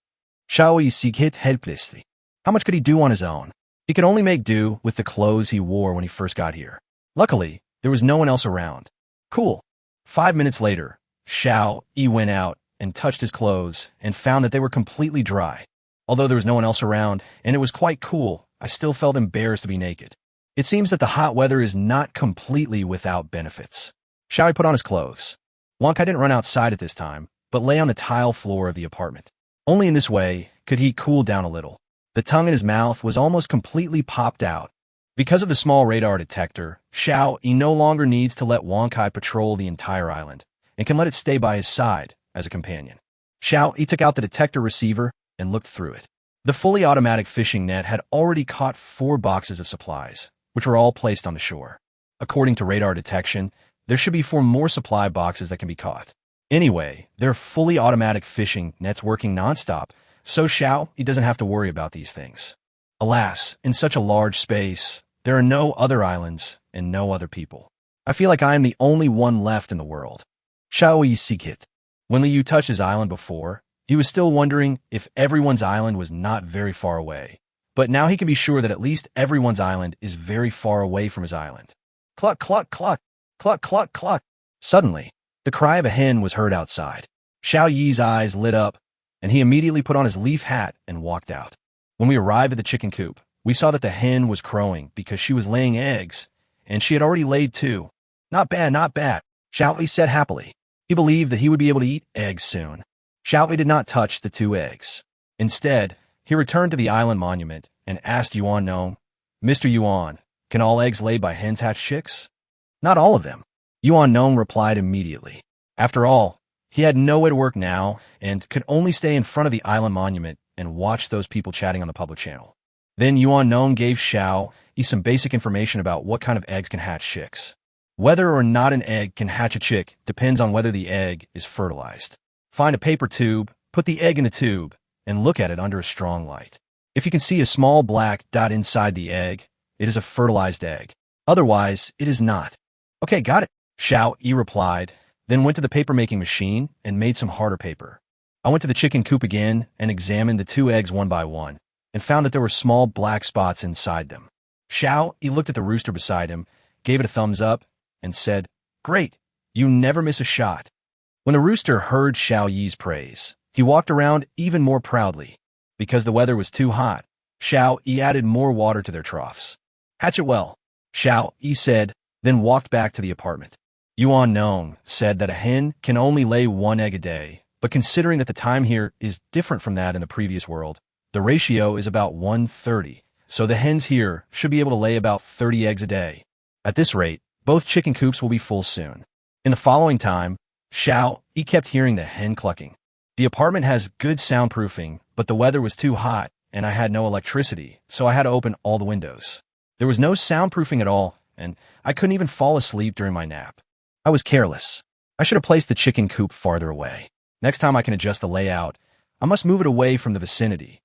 Xiao Yi seeked helplessly. How much could he do on his own? He could only make do with the clothes he wore when he first got here. Luckily, there was no one else around. Cool. 5 minutes later, Xiao Yi went out and touched his clothes and found that they were completely dry. Although there was no one else around and it was quite cool, I still felt embarrassed to be naked. It seems that the hot weather is not completely without benefits. Xiao Yi put on his clothes. Wonkai didn't run outside at this time, but lay on the tile floor of the apartment. Only in this way could he cool down a little. The tongue in his mouth was almost completely popped out. Because of the small radar detector, Xiao Yi no longer needs to let Wonkai patrol the entire island, and can let it stay by his side as a companion. Xiao Yi took out the detector receiver and looked through it. The fully automatic fishing net had already caught 4 boxes of supplies, which were all placed on the shore. According to radar detection, there should be 4 more supply boxes that can be caught. Anyway, there are fully automatic fishing nets working nonstop, so Xiao Yi doesn't have to worry about these things. Alas, in such a large space, there are no other islands and no other people. I feel like I am the only one left in the world. Xiao Yi seeked. When Liu touched his island before, he was still wondering if everyone's island was not very far away. But now he can be sure that at least everyone's island is very far away from his island. Cluck, cluck, cluck, cluck, cluck, cluck. Suddenly, the cry of a hen was heard outside. Xiao Yi's eyes lit up, and he immediately put on his leaf hat and walked out. When we arrived at the chicken coop, we saw that the hen was crowing because she was laying eggs, and she had already laid 2. Not bad, not bad, Xiao Yi said happily. He believed that he would be able to eat eggs soon. Xiao Yi did not touch the 2 eggs. Instead, he returned to the island monument and asked Yuan Nong, "Mr. Yuan, can all eggs laid by hens hatch chicks?" "Not all of them," Yuan Nong replied immediately. After all, he had no way to work now and could only stay in front of the island monument and watch those people chatting on the public channel. Then Yuan Nong gave Xiao Yi some basic information about what kind of eggs can hatch chicks. Whether or not an egg can hatch a chick depends on whether the egg is fertilized. Find a paper tube, put the egg in the tube, and look at it under a strong light. If you can see a small black dot inside the egg, it is a fertilized egg. Otherwise, it is not. "Okay, got it," Xiao Yi replied, then went to the paper-making machine and made some harder paper. I went to the chicken coop again and examined the 2 eggs one by one, and found that there were small black spots inside them. Xiao Yi looked at the rooster beside him, gave it a thumbs up, and said, "Great, you never miss a shot." When the rooster heard Xiao Yi's praise, he walked around even more proudly. Because the weather was too hot, Xiao Yi added more water to their troughs. "Hatch it well," Xiao Yi said, then walked back to the apartment. Yuan Nong said that a hen can only lay 1 egg a day, but considering that the time here is different from that in the previous world, the ratio is about 1:30, so the hens here should be able to lay about 30 eggs a day. At this rate, both chicken coops will be full soon. In the following time, Xiao Yi kept hearing the hen clucking. The apartment has good soundproofing, but the weather was too hot, and I had no electricity, so I had to open all the windows. There was no soundproofing at all, and I couldn't even fall asleep during my nap. I was careless. I should have placed the chicken coop farther away. Next time I can adjust the layout, I must move it away from the vicinity.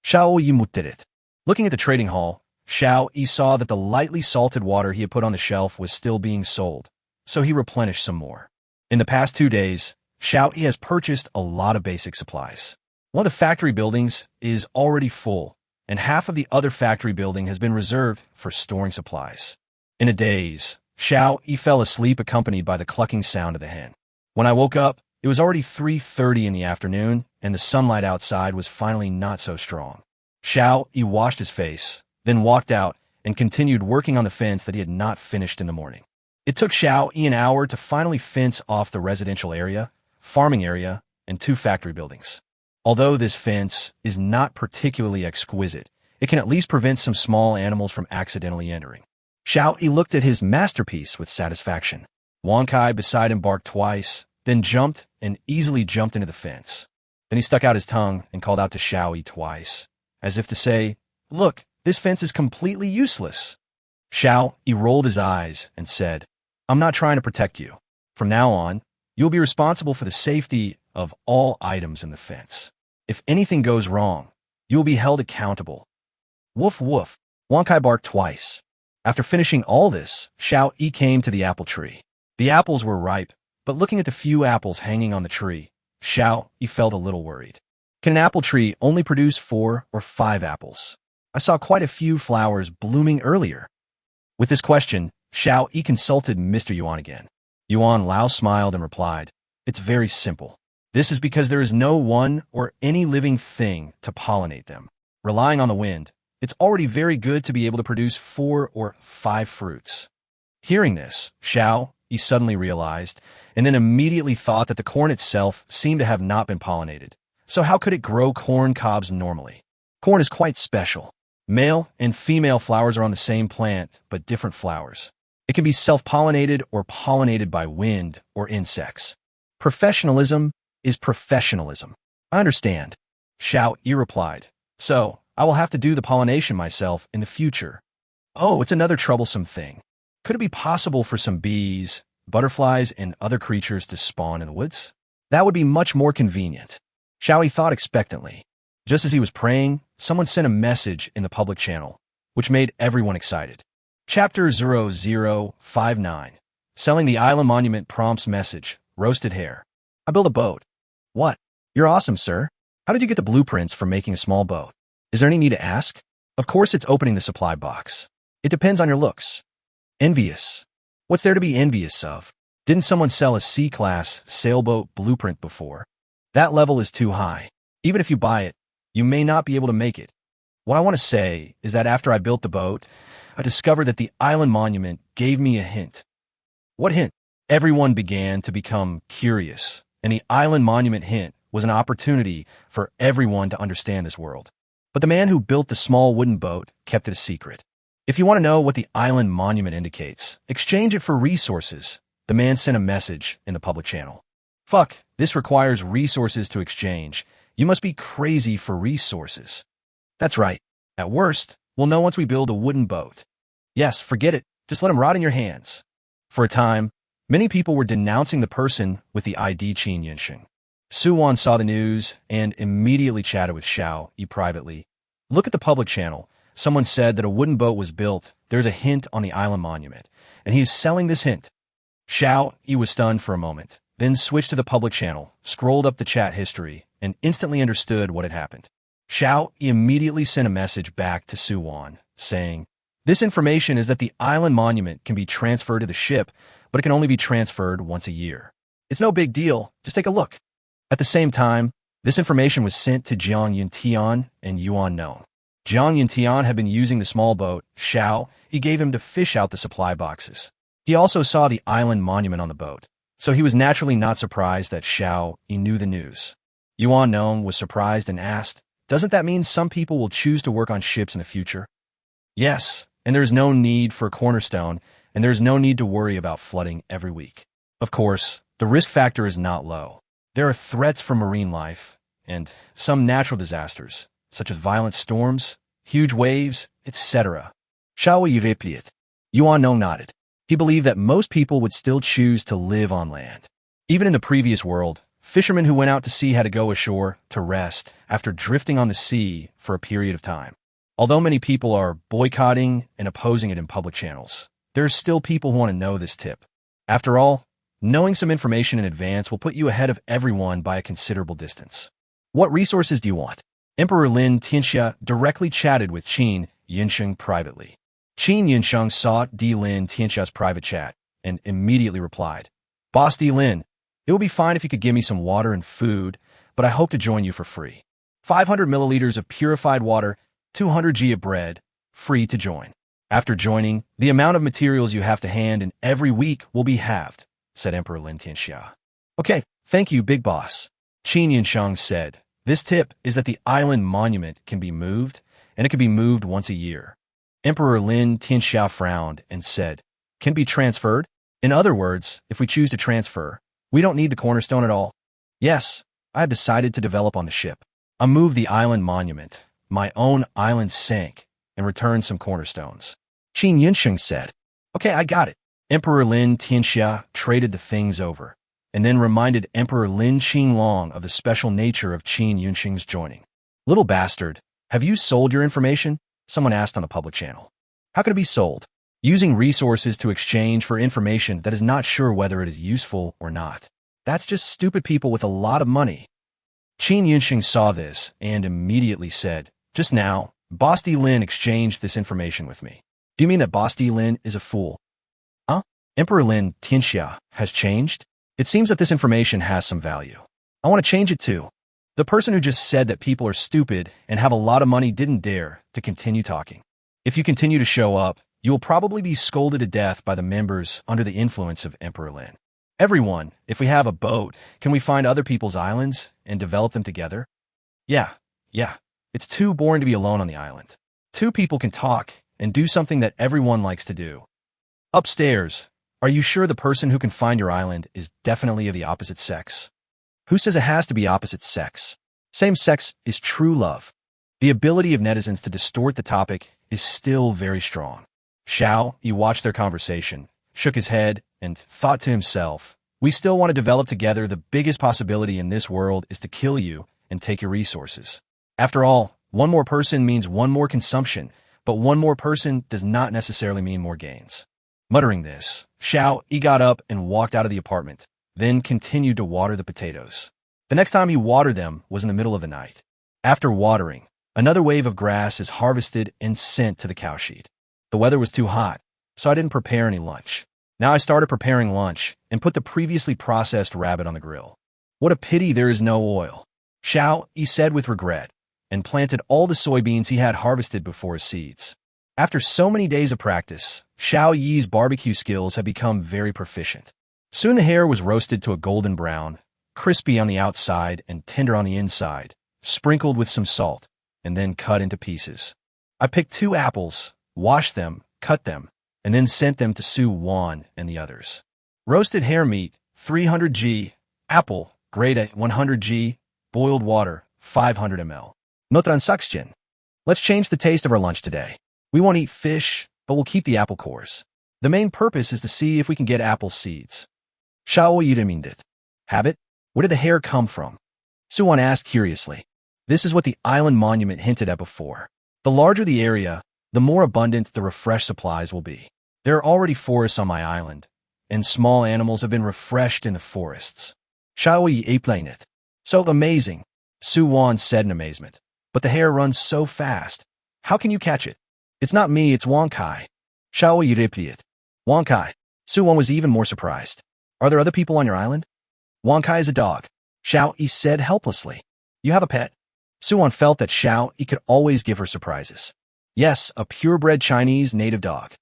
Xiao Yi did it. Looking at the trading hall, Xiao Yi saw that the lightly salted water he had put on the shelf was still being sold, so he replenished some more. In the past 2 days, Xiao Yi has purchased a lot of basic supplies. One of the factory buildings is already full, and half of the other factory building has been reserved for storing supplies. In a daze, Xiao Yi fell asleep accompanied by the clucking sound of the hen. When I woke up, it was already 3:30 in the afternoon, and the sunlight outside was finally not so strong. Xiao Yi washed his face, then walked out and continued working on the fence that he had not finished in the morning. It took Xiao Yi an hour to finally fence off the residential area, farming area, and 2 factory buildings. Although this fence is not particularly exquisite, it can at least prevent some small animals from accidentally entering. Xiao Yi looked at his masterpiece with satisfaction. Wang Kai beside him barked twice, then jumped and easily jumped into the fence. Then he stuck out his tongue and called out to Xiao Yi twice, as if to say, "Look, this fence is completely useless." Xiao Yi rolled his eyes and said, "I'm not trying to protect you. From now on, you'll be responsible for the safety of all items in the fence. If anything goes wrong, you will be held accountable." Woof woof, Wang Kai barked twice. After finishing all this, Xiao Yi came to the apple tree. The apples were ripe, but looking at the few apples hanging on the tree, Xiao Yi felt a little worried. Can an apple tree only produce 4 or 5 apples? I saw quite a few flowers blooming earlier. With this question, Xiao Yi consulted Mr. Yuan again. Yuan Lao smiled and replied, "It's very simple. This is because there is no one or any living thing to pollinate them. Relying on the wind, it's already very good to be able to produce 4 or 5 fruits." Hearing this, Xiao Yi suddenly realized, and then immediately thought that the corn itself seemed to have not been pollinated. So how could it grow corn cobs normally? Corn is quite special. Male and female flowers are on the same plant, but different flowers. It can be self-pollinated or pollinated by wind or insects. Professionalism is professionalism. I understand, Xiao Yi replied. So, I will have to do the pollination myself in the future. Oh, it's another troublesome thing. Could it be possible for some bees, butterflies, and other creatures to spawn in the woods? That would be much more convenient. Xiao Yi thought expectantly. Just as he was praying, someone sent a message in the public channel, which made everyone excited. Chapter 0059. Selling the Island Monument prompts message, roasted hare. I built a boat. What? You're awesome, sir. How did you get the blueprints for making a small boat? Is there any need to ask? Of course it's opening the supply box. It depends on your looks. Envious. What's there to be envious of? Didn't someone sell a C-class sailboat blueprint before? That level is too high. Even if you buy it, you may not be able to make it. What I want to say is that after I built the boat, I discovered that the Island Monument gave me a hint. What hint? Everyone began to become curious, and the Island Monument hint was an opportunity for everyone to understand this world. But the man who built the small wooden boat kept it a secret. If you want to know what the Island Monument indicates, exchange it for resources. The man sent a message in the public channel. Fuck, this requires resources to exchange. You must be crazy for resources. That's right. At worst, we'll know once we build a wooden boat. Yes, forget it. Just let him rot in your hands. For a time, many people were denouncing the person with the ID Qin Yinsheng. Suwan saw the news and immediately chatted with Xiao Yi privately. Look at the public channel. Someone said that a wooden boat was built. There's a hint on the Island Monument, and he is selling this hint. Xiao Yi was stunned for a moment, then switched to the public channel, scrolled up the chat history, and instantly understood what had happened. Xiao Yi immediately sent a message back to Suwan, saying, "This information is that the Island Monument can be transferred to the ship, but it can only be transferred once a year. It's no big deal, just take a look." At the same time, this information was sent to Jiang Yuntian and Yuan Nong. Jiang Yuntian had been using the small boat, Xiao Yi gave him to fish out the supply boxes. He also saw the Island Monument on the boat, so he was naturally not surprised that Xiao Yi knew the news. Yuan Nong was surprised and asked, "Doesn't that mean some people will choose to work on ships in the future?" Yes, and there is no need for a cornerstone, and there is no need to worry about flooding every week. Of course, the risk factor is not low. There are threats from marine life, and some natural disasters, such as violent storms, huge waves, etc. Xiao Yi replied. Yuan Nong nodded. He believed that most people would still choose to live on land. Even in the previous world, fishermen who went out to sea had to go ashore to rest after drifting on the sea for a period of time. Although many people are boycotting and opposing it in public channels, there are still people who want to know this tip. After all, knowing some information in advance will put you ahead of everyone by a considerable distance. What resources do you want? Emperor Lin Tianxia directly chatted with Qin Yinsheng privately. Qin Yinsheng saw Di Lin Tianxia's private chat and immediately replied, Boss Di Lin, it would be fine if you could give me some water and food, but I hope to join you for free. 500 milliliters of purified water, 200 g of bread, free to join. After joining, the amount of materials you have to hand in every week will be halved, said Emperor Lin Tianxia. Okay, thank you, big boss. Qin Yinsheng said, this tip is that the island monument can be moved, and it can be moved once a year. Emperor Lin Tianxia frowned and said, can be transferred? In other words, if we choose to transfer, we don't need the cornerstone at all. Yes, I have decided to develop on the ship. I moved the island monument. My own island sank and returned some cornerstones. Qin Yinsheng said, okay, I got it. Emperor Lin Tianxia traded the things over, and then reminded Emperor Lin Qinglong of the special nature of Qin Yinsheng's joining. Little bastard, have you sold your information? Someone asked on the public channel. How can it be sold? Using resources to exchange for information that is not sure whether it is useful or not. That's just stupid people with a lot of money. Qin Yinsheng saw this and immediately said, just now, Boss Di Lin exchanged this information with me. Do you mean that Boss Di Lin is a fool? Huh? Emperor Lin Tianxia has changed? It seems that this information has some value. I want to change it too. The person who just said that people are stupid and have a lot of money didn't dare to continue talking. If you continue to show up, you will probably be scolded to death by the members under the influence of Emperor Lin. Everyone, if we have a boat, can we find other people's islands and develop them together? Yeah. It's too boring to be alone on the island. Two people can talk and do something that everyone likes to do. Upstairs, are you sure the person who can find your island is definitely of the opposite sex? Who says it has to be opposite sex? Same sex is true love. The ability of netizens to distort the topic is still very strong. Xiao, he watched their conversation, shook his head, and thought to himself, we still want to develop together. The biggest possibility in this world is to kill you and take your resources. After all, one more person means one more consumption, but one more person does not necessarily mean more gains. Muttering this, Xiao, he got up and walked out of the apartment, then continued to water the potatoes. The next time he watered them was in the middle of the night. After watering, another wave of grass is harvested and sent to the cowshed. The weather was too hot, so I didn't prepare any lunch. Now I started preparing lunch and put the previously processed rabbit on the grill. What a pity there is no oil. Xiao, he said with regret, and planted all the soybeans he had harvested before his seeds. After so many days of practice, Xiao Yi's barbecue skills had become very proficient. Soon the hare was roasted to a golden brown, crispy on the outside and tender on the inside, sprinkled with some salt, and then cut into pieces. I picked 2 apples, washed them, cut them, and then sent them to Su Wan and the others. Roasted hare meat, 300 g, apple, grade 100 g, boiled water, 500 ml. No transaction. Let's change the taste of our lunch today. We won't eat fish, but we'll keep the apple cores. The main purpose is to see if we can get apple seeds. Xiao Yidamindit. Habit? Where did the hare come from? Suwan asked curiously. This is what the island monument hinted at before. The larger the area, the more abundant the refresh supplies will be. There are already forests on my island, and small animals have been refreshed in the forests. Xiao Yi explained it. So amazing, Su Wan said in amazement. But the hare runs so fast. How can you catch it? It's not me, it's Wang Kai. Xiao Yi repeated. Wang Kai. Su Wan was even more surprised. Are there other people on your island? Wang Kai is a dog. Xiao Yi said helplessly. You have a pet? Su Wan felt that Xiao Yi could always give her surprises. Yes, a purebred Chinese native dog.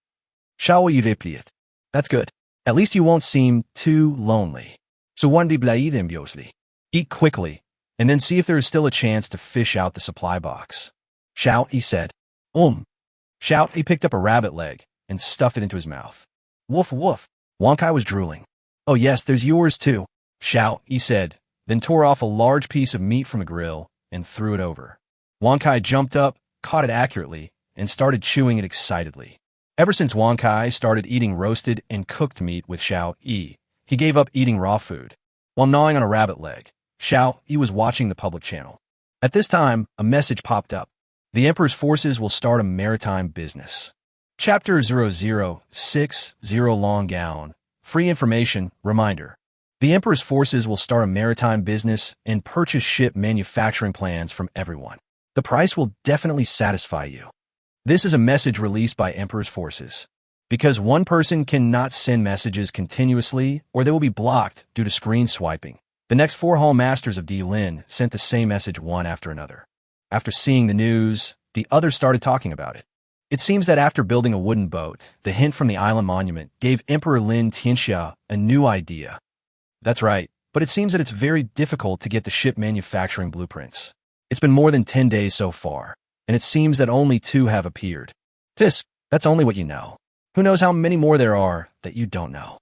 Xiao Yi repeated. That's good. At least you won't seem too lonely. So one day ambiously. Eat quickly, and then see if there is still a chance to fish out the supply box. Xiao Yi said. Xiao Yi picked up a rabbit leg and stuffed it into his mouth. Woof woof. Wang Kai was drooling. Oh yes, there's yours too, Xiao Yi said, then tore off a large piece of meat from the grill and threw it over. Wang Kai jumped up, caught it accurately, and started chewing it excitedly. Ever since Wang Kai started eating roasted and cooked meat with Xiao Yi, he gave up eating raw food. While gnawing on a rabbit leg, Xiao Yi was watching the public channel. At this time, a message popped up. The Emperor's forces will start a maritime business. Chapter 0060 Long Gown. Free information, reminder. The emperor's forces will start a maritime business and purchase ship manufacturing plans from everyone. The price will definitely satisfy you. This is a message released by emperor's forces. Because one person cannot send messages continuously or they will be blocked due to screen swiping. The next 4 hall masters of Lin sent the same message one after another. After seeing the news, the others started talking about it. It seems that after building a wooden boat, the hint from the island monument gave Emperor Lin Tianxia a new idea. That's right, but it seems that it's very difficult to get the ship manufacturing blueprints. It's been more than 10 days so far, and it seems that only 2 have appeared. That's only what you know. Who knows how many more there are that you don't know?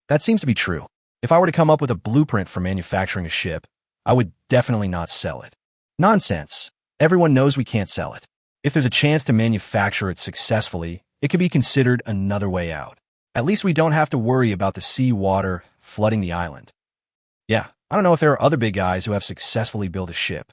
That seems to be true. If I were to come up with a blueprint for manufacturing a ship, I would definitely not sell it. Nonsense. Everyone knows we can't sell it. If there's a chance to manufacture it successfully, it could be considered another way out. At least we don't have to worry about the sea water flooding the island. Yeah, I don't know if there are other big guys who have successfully built a ship.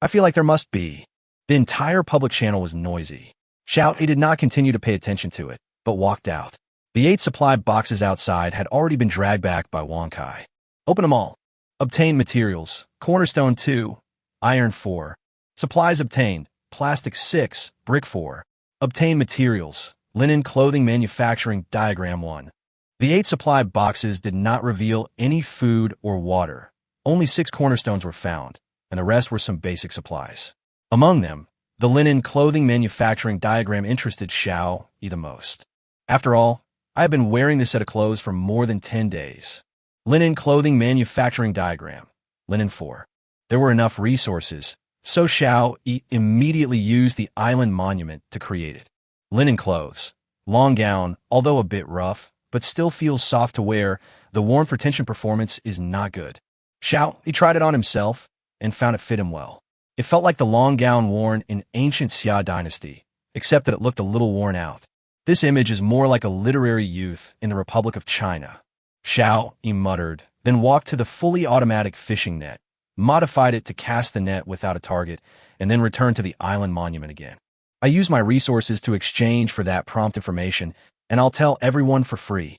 I feel like there must be. The entire public channel was noisy. He did not continue to pay attention to it, but walked out. The 8 supply boxes outside had already been dragged back by Wang Kai. Open them all. Obtain materials. Cornerstone 2. Iron 4. Supplies obtained. Plastic 6. Brick 4. Obtain materials. Linen clothing manufacturing diagram 1. The 8 supply boxes did not reveal any food or water. Only 6 cornerstones were found, and the rest were some basic supplies. Among them, the linen clothing manufacturing diagram interested Xiao the most. After all, I have been wearing this set of clothes for more than 10 days. Linen clothing manufacturing diagram. Linen 4. There were enough resources, so Xiao immediately used the island monument to create it. Linen clothes. Long gown, although a bit rough, but still feels soft to wear. The warm for tension performance is not good. He tried it on himself and found it fit him well. It felt like the long gown worn in ancient Xia dynasty, except that it looked a little worn out. This image is more like a literary youth in the Republic of China. He muttered, then walked to the fully automatic fishing net, modified it to cast the net without a target, and then returned to the island monument again. I use my resources to exchange for that prompt information, and I'll tell everyone for free.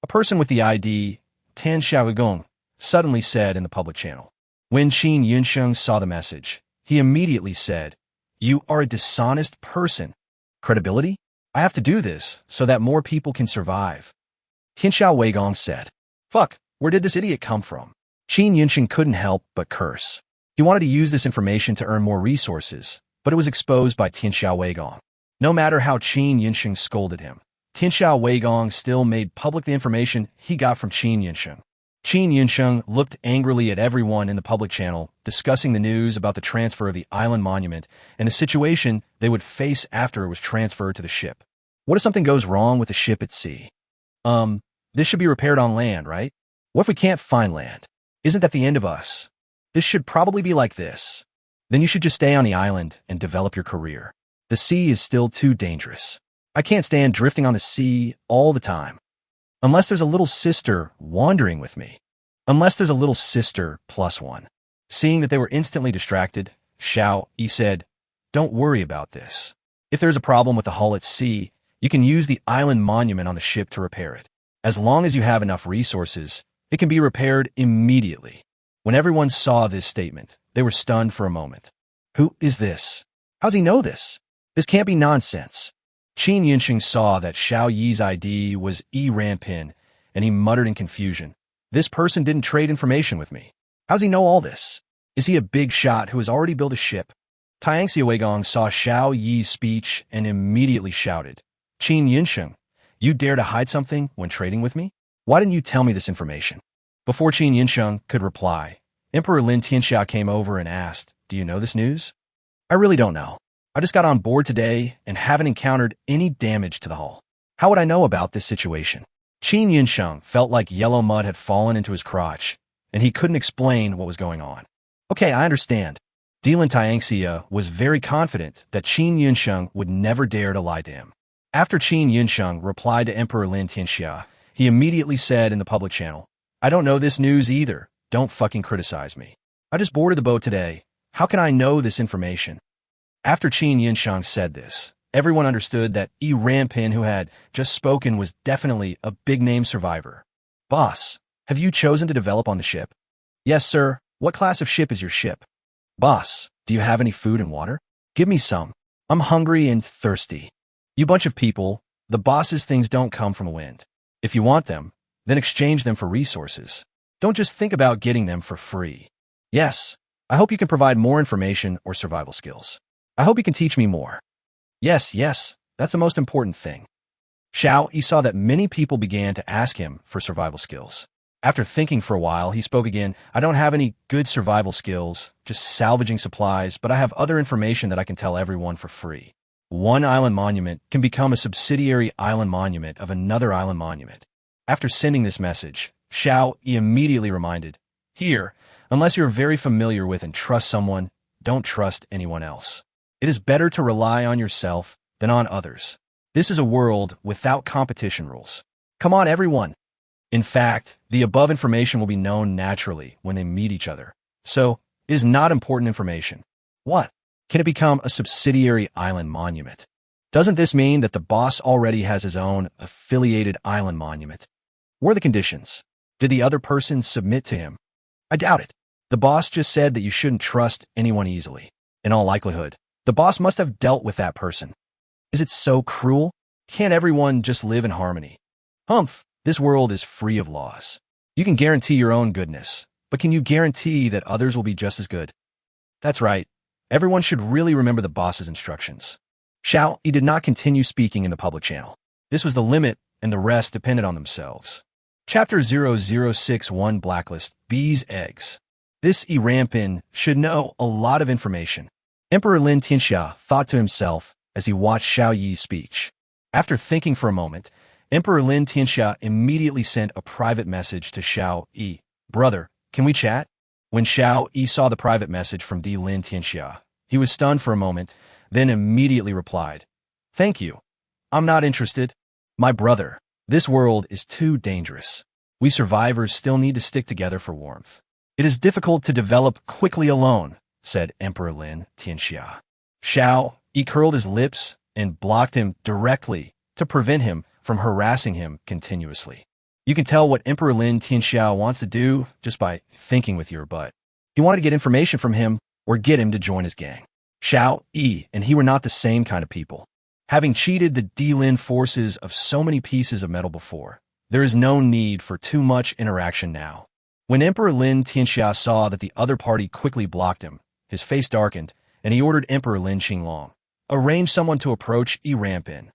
A person with the ID, Tan Xiaogong, suddenly said in the public channel. When Qin Yunsheng saw the message, he immediately said, "You are a dishonest person. Credibility? I have to do this so that more people can survive." Tianxiao Weigong said, "Fuck, where did this idiot come from?" Qin Yunsheng couldn't help but curse. He wanted to use this information to earn more resources, but it was exposed by Tianxiao Weigong. No matter how Qin Yunsheng scolded him, Tianxiao Weigong still made public the information he got from Qin Yunsheng. Qin Yunsheng looked angrily at everyone in the public channel, discussing the news about the transfer of the island monument and the situation they would face after it was transferred to the ship. What if something goes wrong with the ship at sea? This should be repaired on land, right? What if we can't find land? Isn't that the end of us? This should probably be like this. Then you should just stay on the island and develop your career. The sea is still too dangerous. I can't stand drifting on the sea all the time. Unless there's a little sister wandering with me. Unless there's a little sister +1. Seeing that they were instantly distracted, He said, "Don't worry about this. If there's a problem with the hull at sea, you can use the island monument on the ship to repair it. As long as you have enough resources, it can be repaired immediately." When everyone saw this statement, they were stunned for a moment. Who is this? How's he know this? This can't be nonsense. Qin Yunsheng saw that Xiao Yi's ID was Ranpin, and he muttered in confusion. This person didn't trade information with me. How's he know all this? Is he a big shot who has already built a ship? Tianxia Weigong saw Xiao Yi's speech and immediately shouted, "Qin Yunsheng, you dare to hide something when trading with me? Why didn't you tell me this information?" Before Qin Yunsheng could reply, Emperor Lin Tianxia came over and asked, "Do you know this news?" "I really don't know. I just got on board today and haven't encountered any damage to the hull. How would I know about this situation?" Qin Yunsheng felt like yellow mud had fallen into his crotch, and he couldn't explain what was going on. Okay, I understand. Lin Tianxia was very confident that Qin Yunsheng would never dare to lie to him. After Qin Yunsheng replied to Emperor Lin Tianxia, he immediately said in the public channel, "I don't know this news either. Don't fucking criticize me. I just boarded the boat today. How can I know this information?" After Qin Yunsheng said this, everyone understood that Ranpin, who had just spoken, was definitely a big-name survivor. "Boss, Have you chosen to develop on the ship? Yes, sir. What class of ship is your ship? Boss, do you have any food and water? Give me some. I'm hungry and thirsty. You bunch of people, the boss's things don't come from a wind. If you want them, then exchange them for resources. Don't just think about getting them for free. Yes, I hope you can provide more information or survival skills. I hope you can teach me more. Yes, that's the most important thing. Xiao Yi saw that many people began to ask him for survival skills. After thinking for a while, he spoke again. I don't have any good survival skills, just salvaging supplies, but I have other information that I can tell everyone for free. One island monument can become a subsidiary island monument of another island monument. After sending this message, Xiao Yi immediately reminded, here, unless you're very familiar with and trust someone, don't trust anyone else. It is better to rely on yourself than on others. This is a world without competition rules. Come on, everyone. In fact, the above information will be known naturally when they meet each other. So, it is not important information. What? Can it become a subsidiary island monument? Doesn't this mean that the boss already has his own affiliated island monument? What are the conditions? Did the other person submit to him? I doubt it. The boss just said that you shouldn't trust anyone easily. In all likelihood, the boss must have dealt with that person. Is it so cruel? Can't everyone just live in harmony? Humph, this world is free of laws. You can guarantee your own goodness, but can you guarantee that others will be just as good? That's right. Everyone should really remember the boss's instructions. Xiao Yi did not continue speaking in the public channel. This was the limit, and the rest depended on themselves. Chapter 0061 Blacklist Bees Eggs. This Yi Rampin should know a lot of information. Emperor Lin Tianxia thought to himself as he watched Xiao Yi's speech. After thinking for a moment, Emperor Lin Tianxia immediately sent a private message to Xiao Yi. Brother, can we chat? When Xiao Yi saw the private message from Lin Tianxia, he was stunned for a moment, then immediately replied, Thank you. I'm not interested. My brother, this world is too dangerous. We survivors still need to stick together for warmth. It is difficult to develop quickly alone, said Emperor Lin Tianxia. Xiao Yi curled his lips and blocked him directly to prevent him from harassing him continuously. You can tell what Emperor Lin Tianxia wants to do just by thinking with your butt. He wanted to get information from him or get him to join his gang. Xiao Yi and he were not the same kind of people. Having cheated the Lin forces of so many pieces of metal before, there is no need for too much interaction now. When Emperor Lin Tianxia saw that the other party quickly blocked him, his face darkened, and he ordered Emperor Lin Qinglong, arrange someone to approach Yi Rampin.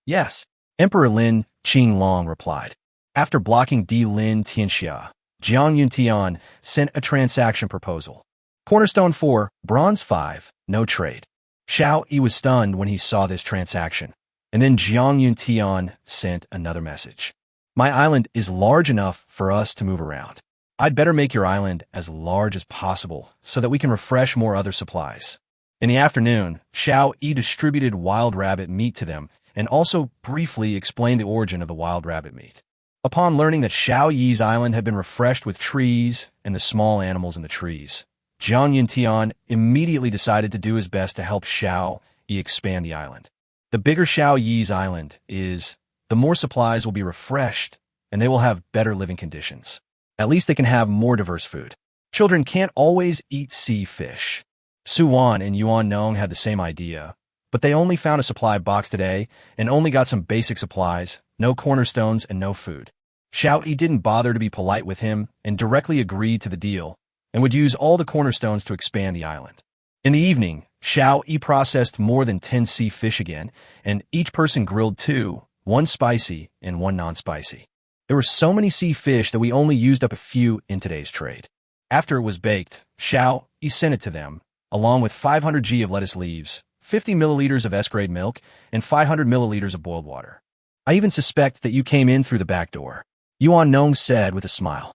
Yes, Emperor Lin Qinglong replied. After blocking Lin Tianxia, Jiang Yuntian sent a transaction proposal. Cornerstone 4, Bronze 5, no trade. Xiao Yi was stunned when he saw this transaction, and then Jiang Yuntian sent another message. My island is large enough for us to move around. I'd better make your island as large as possible so that we can refresh more other supplies. In the afternoon, Xiao Yi distributed wild rabbit meat to them and also briefly explained the origin of the wild rabbit meat. Upon learning that Xiao Yi's island had been refreshed with trees and the small animals in the trees, Jiang Yuntian immediately decided to do his best to help Xiao Yi expand the island. The bigger Xiao Yi's island is, the more supplies will be refreshed and they will have better living conditions. At least they can have more diverse food. Children can't always eat sea fish. Su Wan and Yuan Nong had the same idea, but they only found a supply box today and only got some basic supplies, no cornerstones and no food. Xiao Yi didn't bother to be polite with him and directly agreed to the deal and would use all the cornerstones to expand the island. In the evening, Xiao Yi processed more than 10 sea fish again, and each person grilled 2, 1 spicy and 1 non-spicy. There were so many sea fish that we only used up a few in today's trade. After it was baked, Xiao Yi sent it to them, along with 500 g of lettuce leaves, 50 milliliters of S-grade milk, and 500 milliliters of boiled water. I even suspect that you came in through the back door, Yuan Nong said with a smile.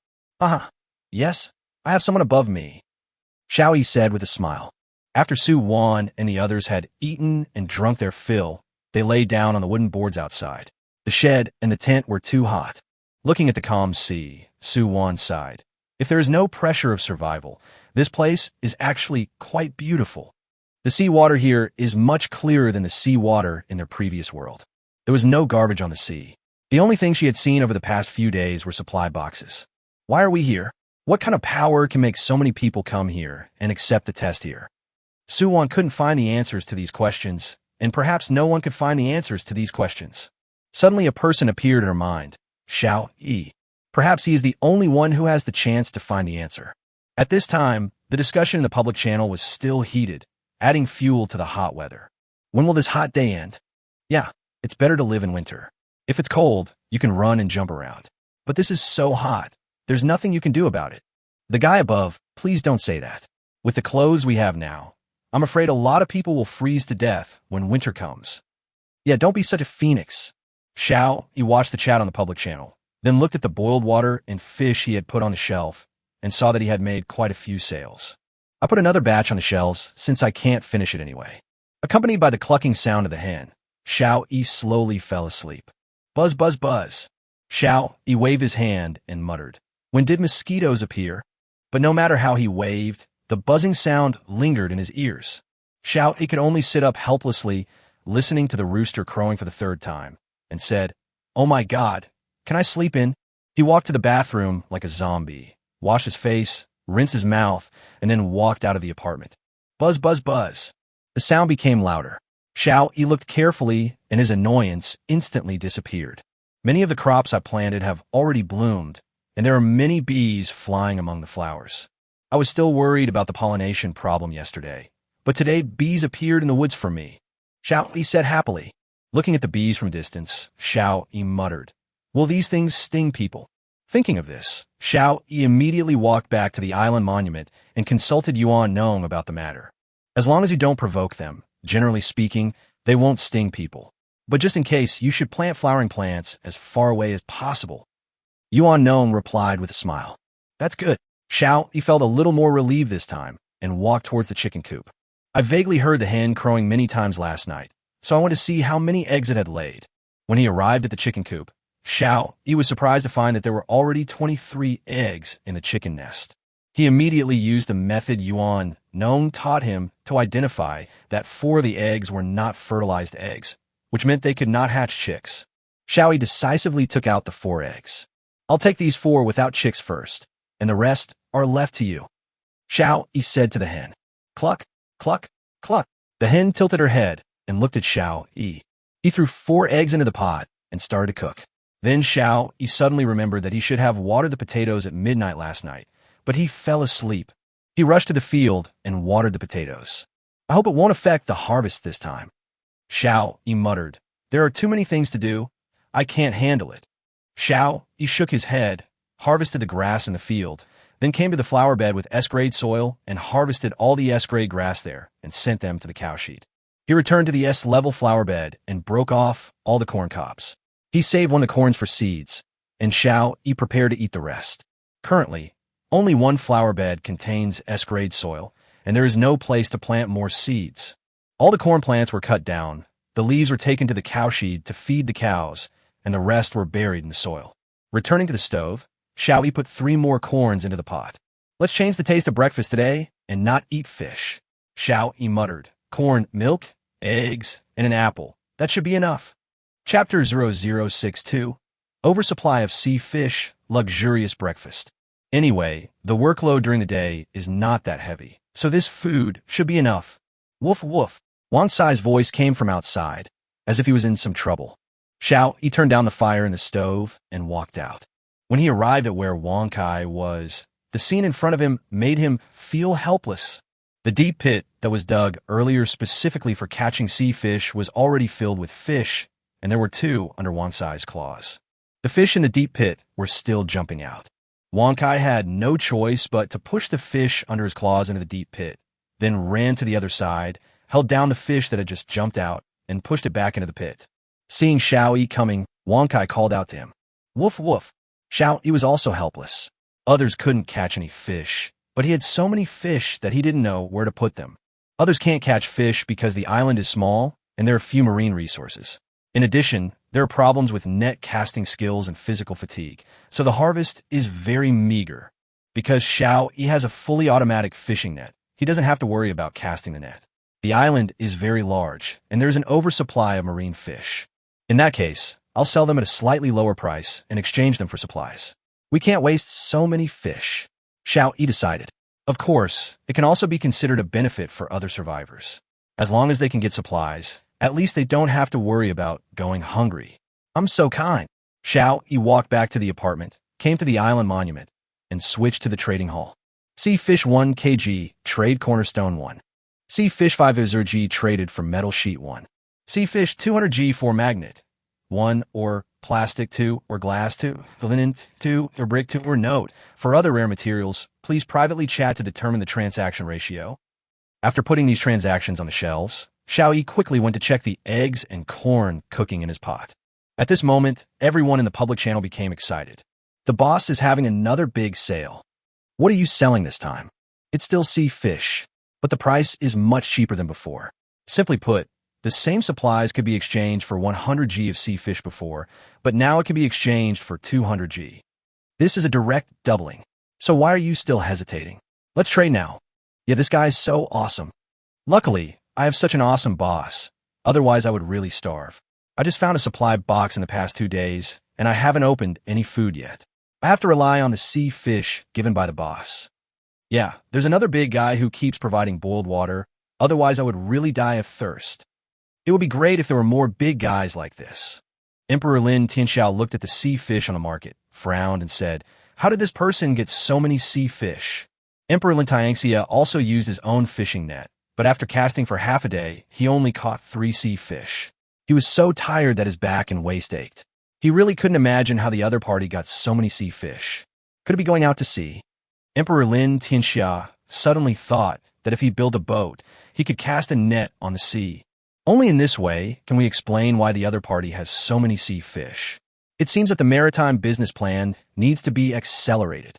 Yes, I have someone above me, Xiao Yi said with a smile. After Su Wan and the others had eaten and drunk their fill, they lay down on the wooden boards outside. The shed and the tent were too hot. Looking at the calm sea, Su Wan sighed. If there is no pressure of survival, this place is actually quite beautiful. The seawater here is much clearer than the seawater in their previous world. There was no garbage on the sea. The only thing she had seen over the past few days were supply boxes. Why are we here? What kind of power can make so many people come here and accept the test here? Suwon couldn't find the answers to these questions, and perhaps no one could find the answers to these questions. Suddenly a person appeared in her mind, Xiao Yi. Perhaps he is the only one who has the chance to find the answer. At this time, the discussion in the public channel was still heated, adding fuel to the hot weather. When will this hot day end? Yeah, it's better to live in winter. If it's cold, you can run and jump around. But this is so hot, there's nothing you can do about it. The guy above, please don't say that. With the clothes we have now, I'm afraid a lot of people will freeze to death when winter comes. Yeah, don't be such a phoenix. Xiao, he watched the chat on the public channel, then looked at the boiled water and fish he had put on the shelf and saw that he had made quite a few sales. I put another batch on the shelves since I can't finish it anyway. Accompanied by the clucking sound of the hen, Xiao Yi slowly fell asleep. Buzz, buzz, buzz. Xiao Yi waved his hand and muttered. When did mosquitoes appear? But no matter how he waved, the buzzing sound lingered in his ears. Xiao Yi could only sit up helplessly, listening to the rooster crowing for the third time, and said, "Oh my God, can I sleep in?" He walked to the bathroom like a zombie, washed his face, rinsed his mouth, and then walked out of the apartment. Buzz, buzz, buzz. The sound became louder. Xiao Yi looked carefully, and his annoyance instantly disappeared. Many of the crops I planted have already bloomed, and there are many bees flying among the flowers. I was still worried about the pollination problem yesterday, but today bees appeared in the woods for me. Xiao Yi said happily. Looking at the bees from a distance, Xiao Yi muttered, "Will these things sting people?" Thinking of this, Xiao Yi immediately walked back to the island monument and consulted Yuan Nong about the matter. As long as you don't provoke them, generally speaking, they won't sting people. But just in case, you should plant flowering plants as far away as possible. Yuan Nong replied with a smile. That's good. Xiao Yi felt a little more relieved this time and walked towards the chicken coop. I vaguely heard the hen crowing many times last night, so I wanted to see how many eggs it had laid. When he arrived at the chicken coop, Xiao Yi was surprised to find that there were already 23 eggs in the chicken nest. He immediately used the method Yuan Nong taught him to identify that 4 of the eggs were not fertilized eggs, which meant they could not hatch chicks. Xiao Yi decisively took out the 4 eggs. I'll take these 4 without chicks first, and the rest are left to you. Xiao Yi said to the hen. Cluck, cluck, cluck. The hen tilted her head and looked at Xiao Yi. He threw 4 eggs into the pot and started to cook. Then Xiao Yi suddenly remembered that he should have watered the potatoes at midnight last night, but he fell asleep. He rushed to the field and watered the potatoes. I hope it won't affect the harvest this time. Xiao Yi muttered, there are too many things to do. I can't handle it. Xiao Yi shook his head, harvested the grass in the field, then came to the flower bed with S-grade soil and harvested all the S-grade grass there and sent them to the cowshed. He returned to the S-level flower bed and broke off all the corn cobs. He saved one of the corns for seeds, and Xiao Yi prepared to eat the rest. Currently, only one flower bed contains S-grade soil, and there is no place to plant more seeds. All the corn plants were cut down, the leaves were taken to the cowshed to feed the cows, and the rest were buried in the soil. Returning to the stove, Xiao Yi put 3 more corns into the pot. Let's change the taste of breakfast today and not eat fish. Xiao Yi muttered, corn, milk, eggs, and an apple. That should be enough. Chapter 0062, Oversupply of Sea Fish, Luxurious Breakfast. Anyway, the workload during the day is not that heavy, so this food should be enough. Woof woof. Wang Sai's voice came from outside, as if he was in some trouble. Xiao Yi turned down the fire in the stove and walked out. When he arrived at where Wang Kai was, the scene in front of him made him feel helpless. The deep pit that was dug earlier specifically for catching sea fish was already filled with fish, and there were 2 under Wang Sai's claws. The fish in the deep pit were still jumping out. Wang Kai had no choice but to push the fish under his claws into the deep pit, then ran to the other side, held down the fish that had just jumped out, and pushed it back into the pit. Seeing Xiao Yi coming, Wang Kai called out to him. Woof woof. Xiao Yi was also helpless. Others couldn't catch any fish, but he had so many fish that he didn't know where to put them. Others can't catch fish because the island is small and there are few marine resources. In addition, there are problems with net casting skills and physical fatigue, so the harvest is very meager. Because Xiao Yi has a fully automatic fishing net, he doesn't have to worry about casting the net. The island is very large, and there's an oversupply of marine fish. In that case, I'll sell them at a slightly lower price and exchange them for supplies. We can't waste so many fish. Xiao Yi decided. Of course, it can also be considered a benefit for other survivors. As long as they can get supplies, at least they don't have to worry about going hungry. I'm so kind. Xiao Yi walked back to the apartment, came to the island monument, and switched to the trading hall. See fish 1 kg, trade cornerstone 1. See fish 5 G traded for metal sheet 1. See fish 200 G for magnet 1 or plastic 2 or glass 2, linen 2 or brick 2 or note. For other rare materials, please privately chat to determine the transaction ratio. After putting these transactions on the shelves, Xiao Yi quickly went to check the eggs and corn cooking in his pot. At this moment, everyone in the public channel became excited. The boss is having another big sale. What are you selling this time? It's still sea fish, but the price is much cheaper than before. Simply put, the same supplies could be exchanged for 100 G of sea fish before, but now it can be exchanged for 200 G. This is a direct doubling. So why are you still hesitating? Let's trade now. Yeah, this guy's so awesome. Luckily, I have such an awesome boss. Otherwise, I would really starve. I just found a supply box in the past 2 days, and I haven't opened any food yet. I have to rely on the sea fish given by the boss. Yeah, there's another big guy who keeps providing boiled water. Otherwise, I would really die of thirst. It would be great if there were more big guys like this. Emperor Lin Tianxiao looked at the sea fish on the market, frowned, and said, "How did this person get so many sea fish?" Emperor Lin Tianxia also used his own fishing net, but after casting for half a day, he only caught 3 sea fish. He was so tired that his back and waist ached. He really couldn't imagine how the other party got so many sea fish. Could it be going out to sea? Emperor Lin Tianxia suddenly thought that if he built a boat, he could cast a net on the sea. Only in this way can we explain why the other party has so many sea fish. It seems that the maritime business plan needs to be accelerated.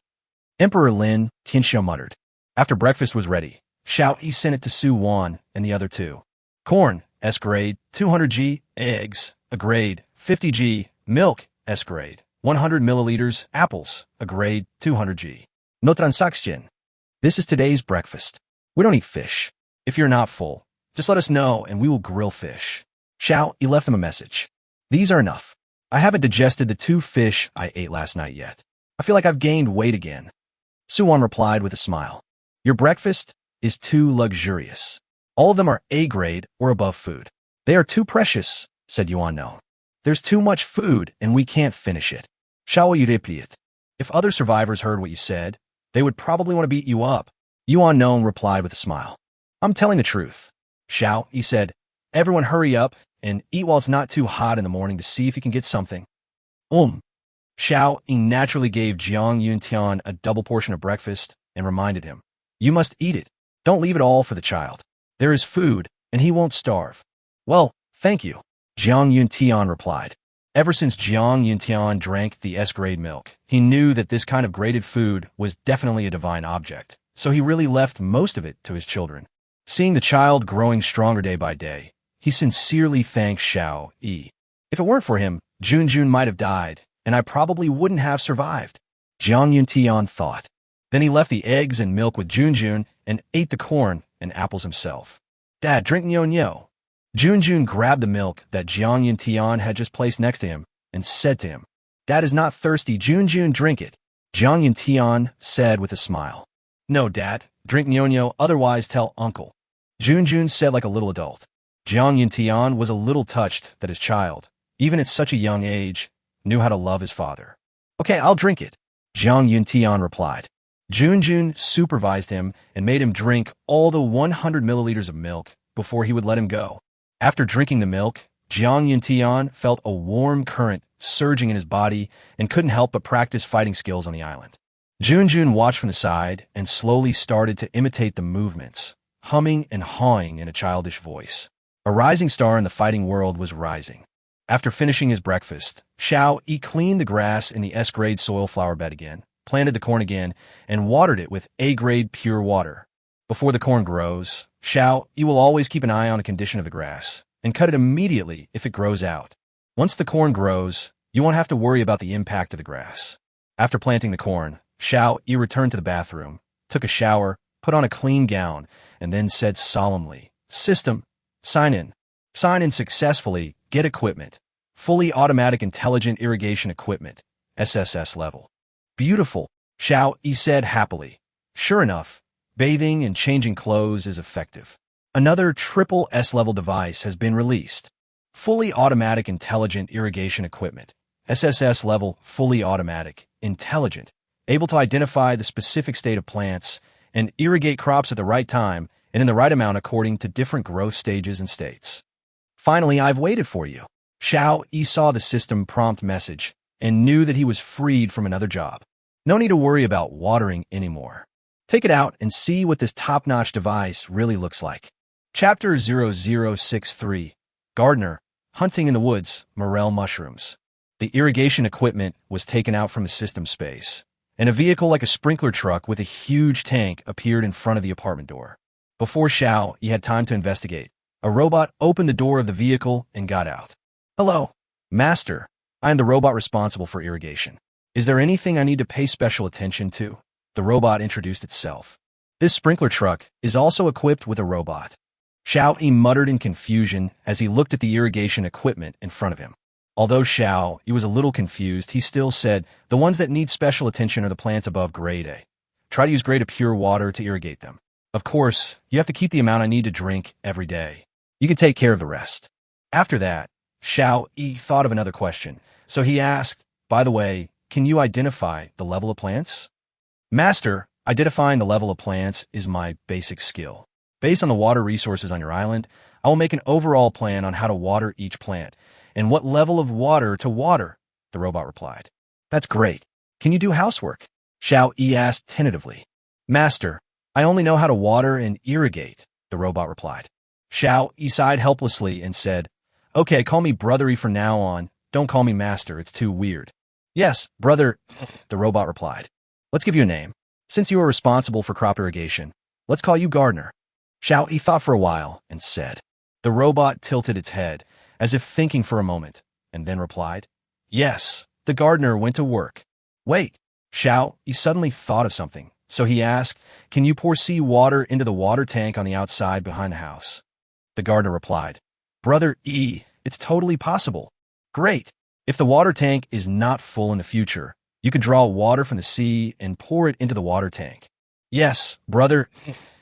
Emperor Lin Tianxia muttered. After breakfast was ready, Xiao Yi sent it to Su Wan and the other two. Corn, S grade, 200 G, eggs, a grade, 50 G, milk, S grade, 100 milliliters, apples, a grade, 200 G. No transaction. This is today's breakfast. We don't eat fish. If you're not full, just let us know and we will grill fish. Xiao Yi left them a message. These are enough. I haven't digested the 2 fish I ate last night yet. I feel like I've gained weight again. Su Wan replied with a smile. Your breakfast is too luxurious. All of them are A grade or above food. They are too precious, said Yuan No. There's too much food and we can't finish it. Xiao Yi replied. If other survivors heard what you said, they would probably want to beat you up. Yuan No replied with a smile. I'm telling the truth. Xiao Yi said, everyone hurry up and eat while it's not too hot in the morning to see if you can get something. Xiao Yi naturally gave Jiang Yuntian a double portion of breakfast and reminded him, you must eat it. Don't leave it all for the child. There is food, and he won't starve. Well, thank you, Jiang Yuntian replied. Ever since Jiang Yuntian drank the S-grade milk, he knew that this kind of graded food was definitely a divine object, so he really left most of it to his children. Seeing the child growing stronger day by day, he sincerely thanked Xiao Yi. If it weren't for him, Junjun might have died, and I probably wouldn't have survived, Jiang Yuntian thought. Then he left the eggs and milk with Junjun and ate the corn and apples himself. Dad, drink Nyo. Junjun grabbed the milk that Jiang Yuntian had just placed next to him and said to him, Dad is not thirsty, Junjun, drink it. Jiang Yuntian said with a smile. No, Dad, drink Nyo, otherwise tell Uncle. Junjun said like a little adult. Jiang Yuntian was a little touched that his child, even at such a young age, knew how to love his father. Okay, I'll drink it, Jiang Yuntian replied. Junjun supervised him and made him drink all the 100 milliliters of milk before he would let him go. After drinking the milk, Jiang Yuntian felt a warm current surging in his body and couldn't help but practice fighting skills on the island. Junjun watched from the side and slowly started to imitate the movements, humming and hawing in a childish voice. A rising star in the fighting world was rising. After finishing his breakfast, Xiao Yi cleaned the grass in the S-grade soil flower bed again, planted the corn again, and watered it with A-grade pure water. Before the corn grows, Xiao Yi will always keep an eye on the condition of the grass and cut it immediately if it grows out. Once the corn grows, you won't have to worry about the impact of the grass. After planting the corn, Xiao Yi returned to the bathroom, took a shower, put on a clean gown, and then said solemnly, System, sign in. Sign in successfully, get equipment. Fully automatic intelligent irrigation equipment, SSS level. Beautiful, Xiao Yi said happily. Sure enough, bathing and changing clothes is effective. Another triple S-level device has been released. Fully Automatic Intelligent Irrigation Equipment. SSS level, fully automatic, intelligent, able to identify the specific state of plants and irrigate crops at the right time and in the right amount according to different growth stages and states. Finally, I've waited for you. Xiao Yi saw the system prompt message and knew that he was freed from another job. No need to worry about watering anymore. Take it out and see what this top-notch device really looks like. Chapter 0063, Gardener, Hunting in the Woods, Morel Mushrooms. The irrigation equipment was taken out from the system space, and a vehicle like a sprinkler truck with a huge tank appeared in front of the apartment door. Before Xiao Yi had time to investigate, a robot opened the door of the vehicle and got out. Hello, Master. I am the robot responsible for irrigation. Is there anything I need to pay special attention to? The robot introduced itself. This sprinkler truck is also equipped with a robot. Xiao Yi muttered in confusion as he looked at the irrigation equipment in front of him. Although Xiao Yi was a little confused, he still said, the ones that need special attention are the plants above grade A. Try to use grade A pure water to irrigate them. Of course, you have to keep the amount I need to drink every day. You can take care of the rest. After that, Xiao Yi thought of another question, so he asked, by the way, can you identify the level of plants? Master, identifying the level of plants is my basic skill. Based on the water resources on your island, I will make an overall plan on how to water each plant and what level of water to water, the robot replied. That's great. Can you do housework? Xiao Yi asked tentatively. Master, I only know how to water and irrigate, the robot replied. Xiao Yi sighed helplessly and said, okay, call me Brothery from now on. Don't call me Master, it's too weird. Yes, brother, the robot replied. Let's give you a name. Since you are responsible for crop irrigation, let's call you Gardener. Xiao Yi thought for a while and said. The robot tilted its head, as if thinking for a moment, and then replied, yes, the gardener went to work. Wait, Xiao Yi suddenly thought of something, so he asked, can you pour seawater into the water tank on the outside behind the house? The gardener replied, Brother E, it's totally possible. Great. If the water tank is not full in the future, you can draw water from the sea and pour it into the water tank. Yes, brother,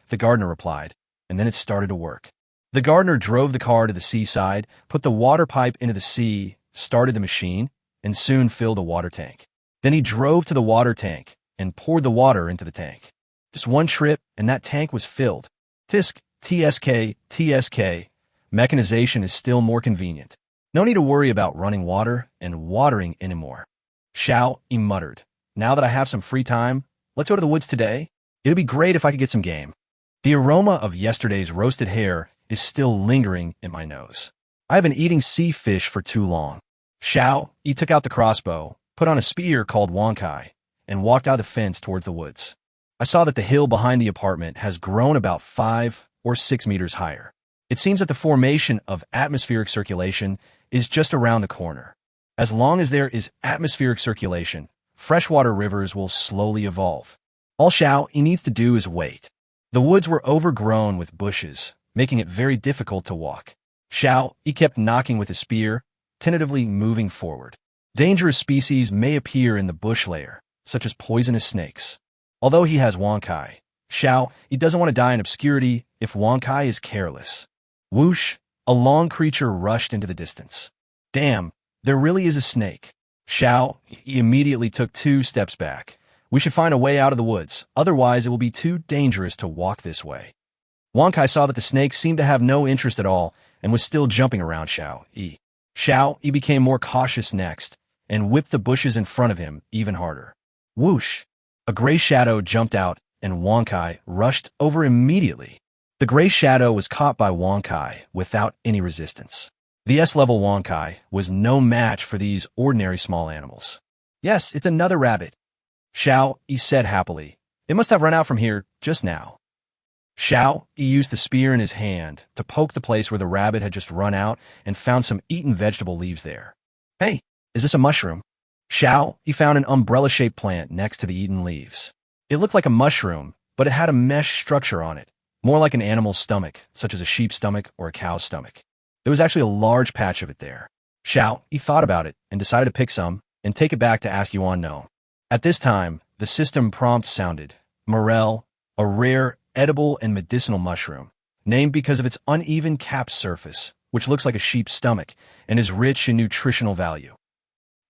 the gardener replied, and then it started to work. The gardener drove the car to the seaside, put the water pipe into the sea, started the machine, and soon filled a water tank. Then he drove to the water tank and poured the water into the tank. Just one trip, and that tank was filled. Tisk, TSK. Mechanization is still more convenient. No need to worry about running water and watering anymore. Xiao Yi muttered. Now that I have some free time, let's go to the woods today. It'd be great if I could get some game. The aroma of yesterday's roasted hare is still lingering in my nose. I have been eating sea fish for too long. Xiao Yi took out the crossbow, put on a spear called Wonkai, and walked out the fence towards the woods. I saw that the hill behind the apartment has grown about 5 or 6 meters higher. It seems that the formation of atmospheric circulation is just around the corner. As long as there is atmospheric circulation, freshwater rivers will slowly evolve. All Xiao Yi needs to do is wait. The woods were overgrown with bushes, making it very difficult to walk. Xiao Yi kept knocking with his spear, tentatively moving forward. Dangerous species may appear in the bush layer, such as poisonous snakes. Although he has Wonkai, Xiao Yi doesn't want to die in obscurity if Wonkai is careless. Whoosh! A long creature rushed into the distance. Damn, there really is a snake. Xiao Yi immediately took 2 steps back. We should find a way out of the woods, otherwise it will be too dangerous to walk this way. Wonkai saw that the snake seemed to have no interest at all and was still jumping around Xiao Yi. Xiao Yi became more cautious next and whipped the bushes in front of him even harder. Whoosh! A gray shadow jumped out and Wonkai rushed over immediately. The gray shadow was caught by Wonkai without any resistance. The S-level Wonkai was no match for these ordinary small animals. Yes, it's another rabbit. Xiao Yi said happily. It must have run out from here just now. Xiao Yi used the spear in his hand to poke the place where the rabbit had just run out and found some eaten vegetable leaves there. Hey, is this a mushroom? Xiao Yi found an umbrella-shaped plant next to the eaten leaves. It looked like a mushroom, but it had a mesh structure on it, more like an animal's stomach, such as a sheep's stomach or a cow's stomach. There was actually a large patch of it there. Xiao Yi thought about it and decided to pick some and take it back to ask Yuan No. At this time, the system prompt sounded, morel, a rare, edible, and medicinal mushroom, named because of its uneven capped surface, which looks like a sheep's stomach, and is rich in nutritional value.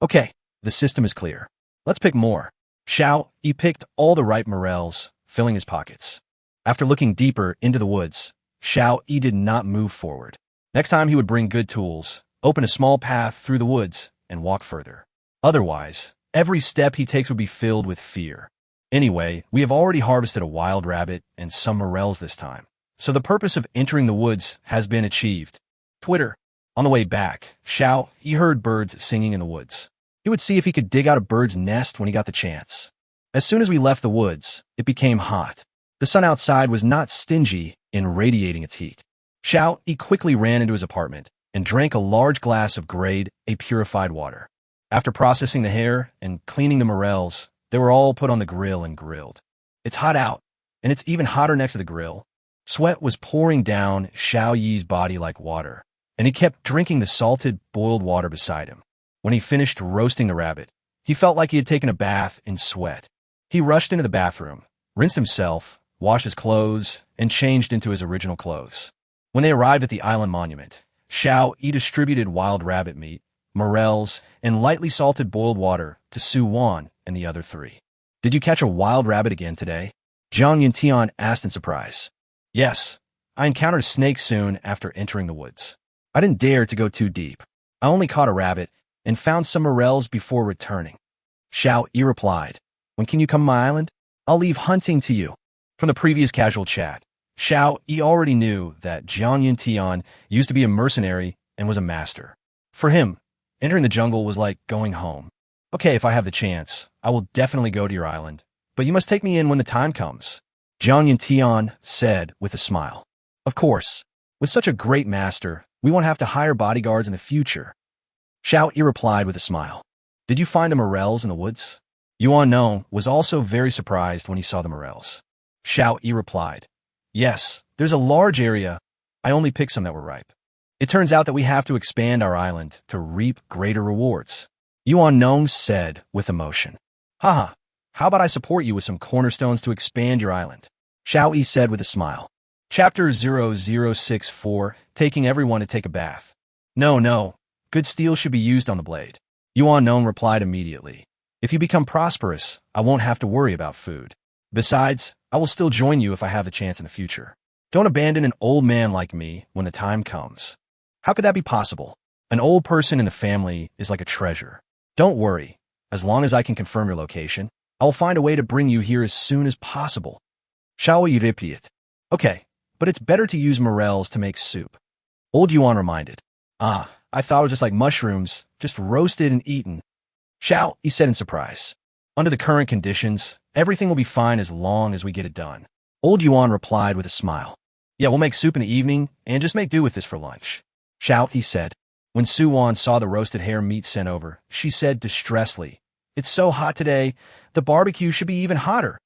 Okay, the system is clear. Let's pick more. Xiao Yi picked all the ripe morels, filling his pockets. After looking deeper into the woods, Xiao Yi did not move forward. Next time he would bring good tools, open a small path through the woods, and walk further. Otherwise, every step he takes would be filled with fear. Anyway, we have already harvested a wild rabbit and some morels this time, so the purpose of entering the woods has been achieved. Twitter. On the way back, Xiao Yi heard birds singing in the woods. He would see if he could dig out a bird's nest when he got the chance. As soon as we left the woods, it became hot. The sun outside was not stingy in radiating its heat. Xiao Yi quickly ran into his apartment and drank a large glass of grade A purified water. After processing the hair and cleaning the morels, they were all put on the grill and grilled. It's hot out, and it's even hotter next to the grill. Sweat was pouring down Xiao Yi's body like water, and he kept drinking the salted, boiled water beside him. When he finished roasting the rabbit, he felt like he had taken a bath in sweat. He rushed into the bathroom, rinsed himself, washed his clothes, and changed into his original clothes. When they arrived at the island monument, Xiao Yi distributed wild rabbit meat, morels, and lightly salted boiled water to Su Wan and the other three. Did you catch a wild rabbit again today? Zhang Yuntian asked in surprise. Yes, I encountered a snake soon after entering the woods. I didn't dare to go too deep. I only caught a rabbit and found some morels before returning. Xiao Yi replied, when can you come to my island? I'll leave hunting to you. From the previous casual chat, Xiao Yi already knew that Zhang Yuntian used to be a mercenary and was a master. For him, entering the jungle was like going home. Okay, if I have the chance, I will definitely go to your island, but you must take me in when the time comes, Zhang Yuntian said with a smile. Of course, with such a great master, we won't have to hire bodyguards in the future. Xiao Yi replied with a smile. Did you find the morels in the woods? Yuan Nong was also very surprised when he saw the morels. Xiao Yi replied, yes, there's a large area. I only picked some that were ripe. It turns out that we have to expand our island to reap greater rewards. Yuan Nong said with emotion. Haha, how about I support you with some cornerstones to expand your island? Xiao Yi said with a smile. Chapter 0064, taking everyone to take a bath. No, good steel should be used on the blade. Yuan Nong replied immediately. If you become prosperous, I won't have to worry about food. Besides, I will still join you if I have the chance in the future. Don't abandon an old man like me when the time comes. How could that be possible? An old person in the family is like a treasure. Don't worry. As long as I can confirm your location, I will find a way to bring you here as soon as possible. Xiao Yi repeated. Okay, but it's better to use morels to make soup. Old Yuan reminded. I thought it was just like mushrooms, just roasted and eaten. Xiao Yi said in surprise. Under the current conditions, everything will be fine as long as we get it done. Old Yuan replied with a smile. Yeah, we'll make soup in the evening and just make do with this for lunch. Xiao Yi said. When Su Wan saw the roasted hare meat sent over, she said distressedly, it's so hot today, the barbecue should be even hotter.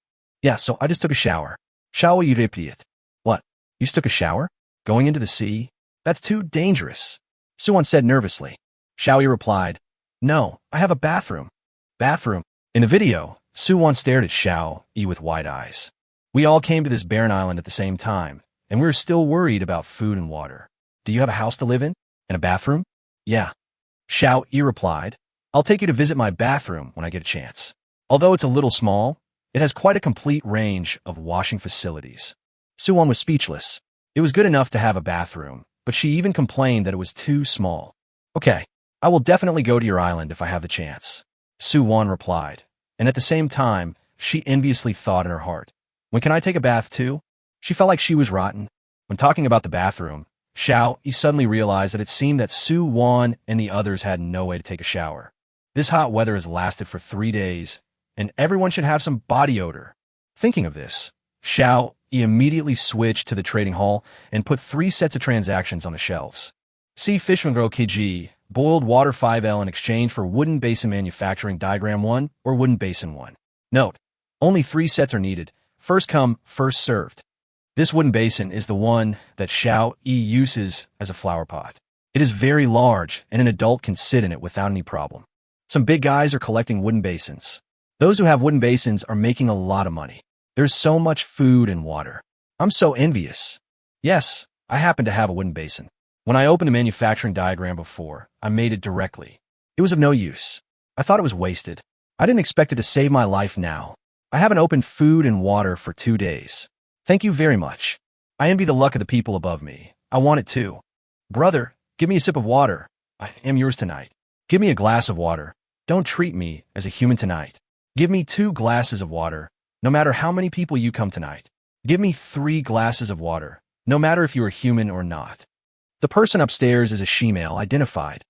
Yeah, so I just took a shower. Xiao Yi repeated. What? You just took a shower? Going into the sea? That's too dangerous. Su Wan said nervously. Xiao Yi replied, no, I have a bathroom. Bathroom? In the video, Su Wan stared at Xiao Yi with wide eyes. We all came to this barren island at the same time, and we were still worried about food and water. Do you have a house to live in? And a bathroom? Yeah. Xiao Yi replied, I'll take you to visit my bathroom when I get a chance. Although it's a little small, it has quite a complete range of washing facilities. Su Wan was speechless. It was good enough to have a bathroom, but she even complained that it was too small. Okay, I will definitely go to your island if I have the chance, Su Wan replied, and at the same time, she enviously thought in her heart, when can I take a bath too? She felt like she was rotten. When talking about the bathroom, Xiao Yi suddenly realized that it seemed that Su Wan and the others had no way to take a shower. This hot weather has lasted for 3 days, and everyone should have some body odor. Thinking of this, Xiao Yi immediately switched to the trading hall and put 3 sets of transactions on the shelves. See Fishmangro KG, boiled water 5L in exchange for wooden basin manufacturing diagram 1 or wooden basin 1. Note, only 3 sets are needed. First come, first served. This wooden basin is the one that Xiao Yi uses as a flower pot. It is very large, and an adult can sit in it without any problem. Some big guys are collecting wooden basins. Those who have wooden basins are making a lot of money. There's so much food and water. I'm so envious. Yes, I happen to have a wooden basin. When I opened the manufacturing diagram before, I made it directly. It was of no use. I thought it was wasted. I didn't expect it to save my life now. I haven't opened food and water for 2 days. Thank you very much. I envy the luck of the people above me. I want it too. Brother, give me a sip of water. I am yours tonight. Give me a glass of water. Don't treat me as a human tonight. Give me 2 glasses of water, no matter how many people you come tonight. Give me 3 glasses of water, no matter if you are human or not. The person upstairs is a she-male identified.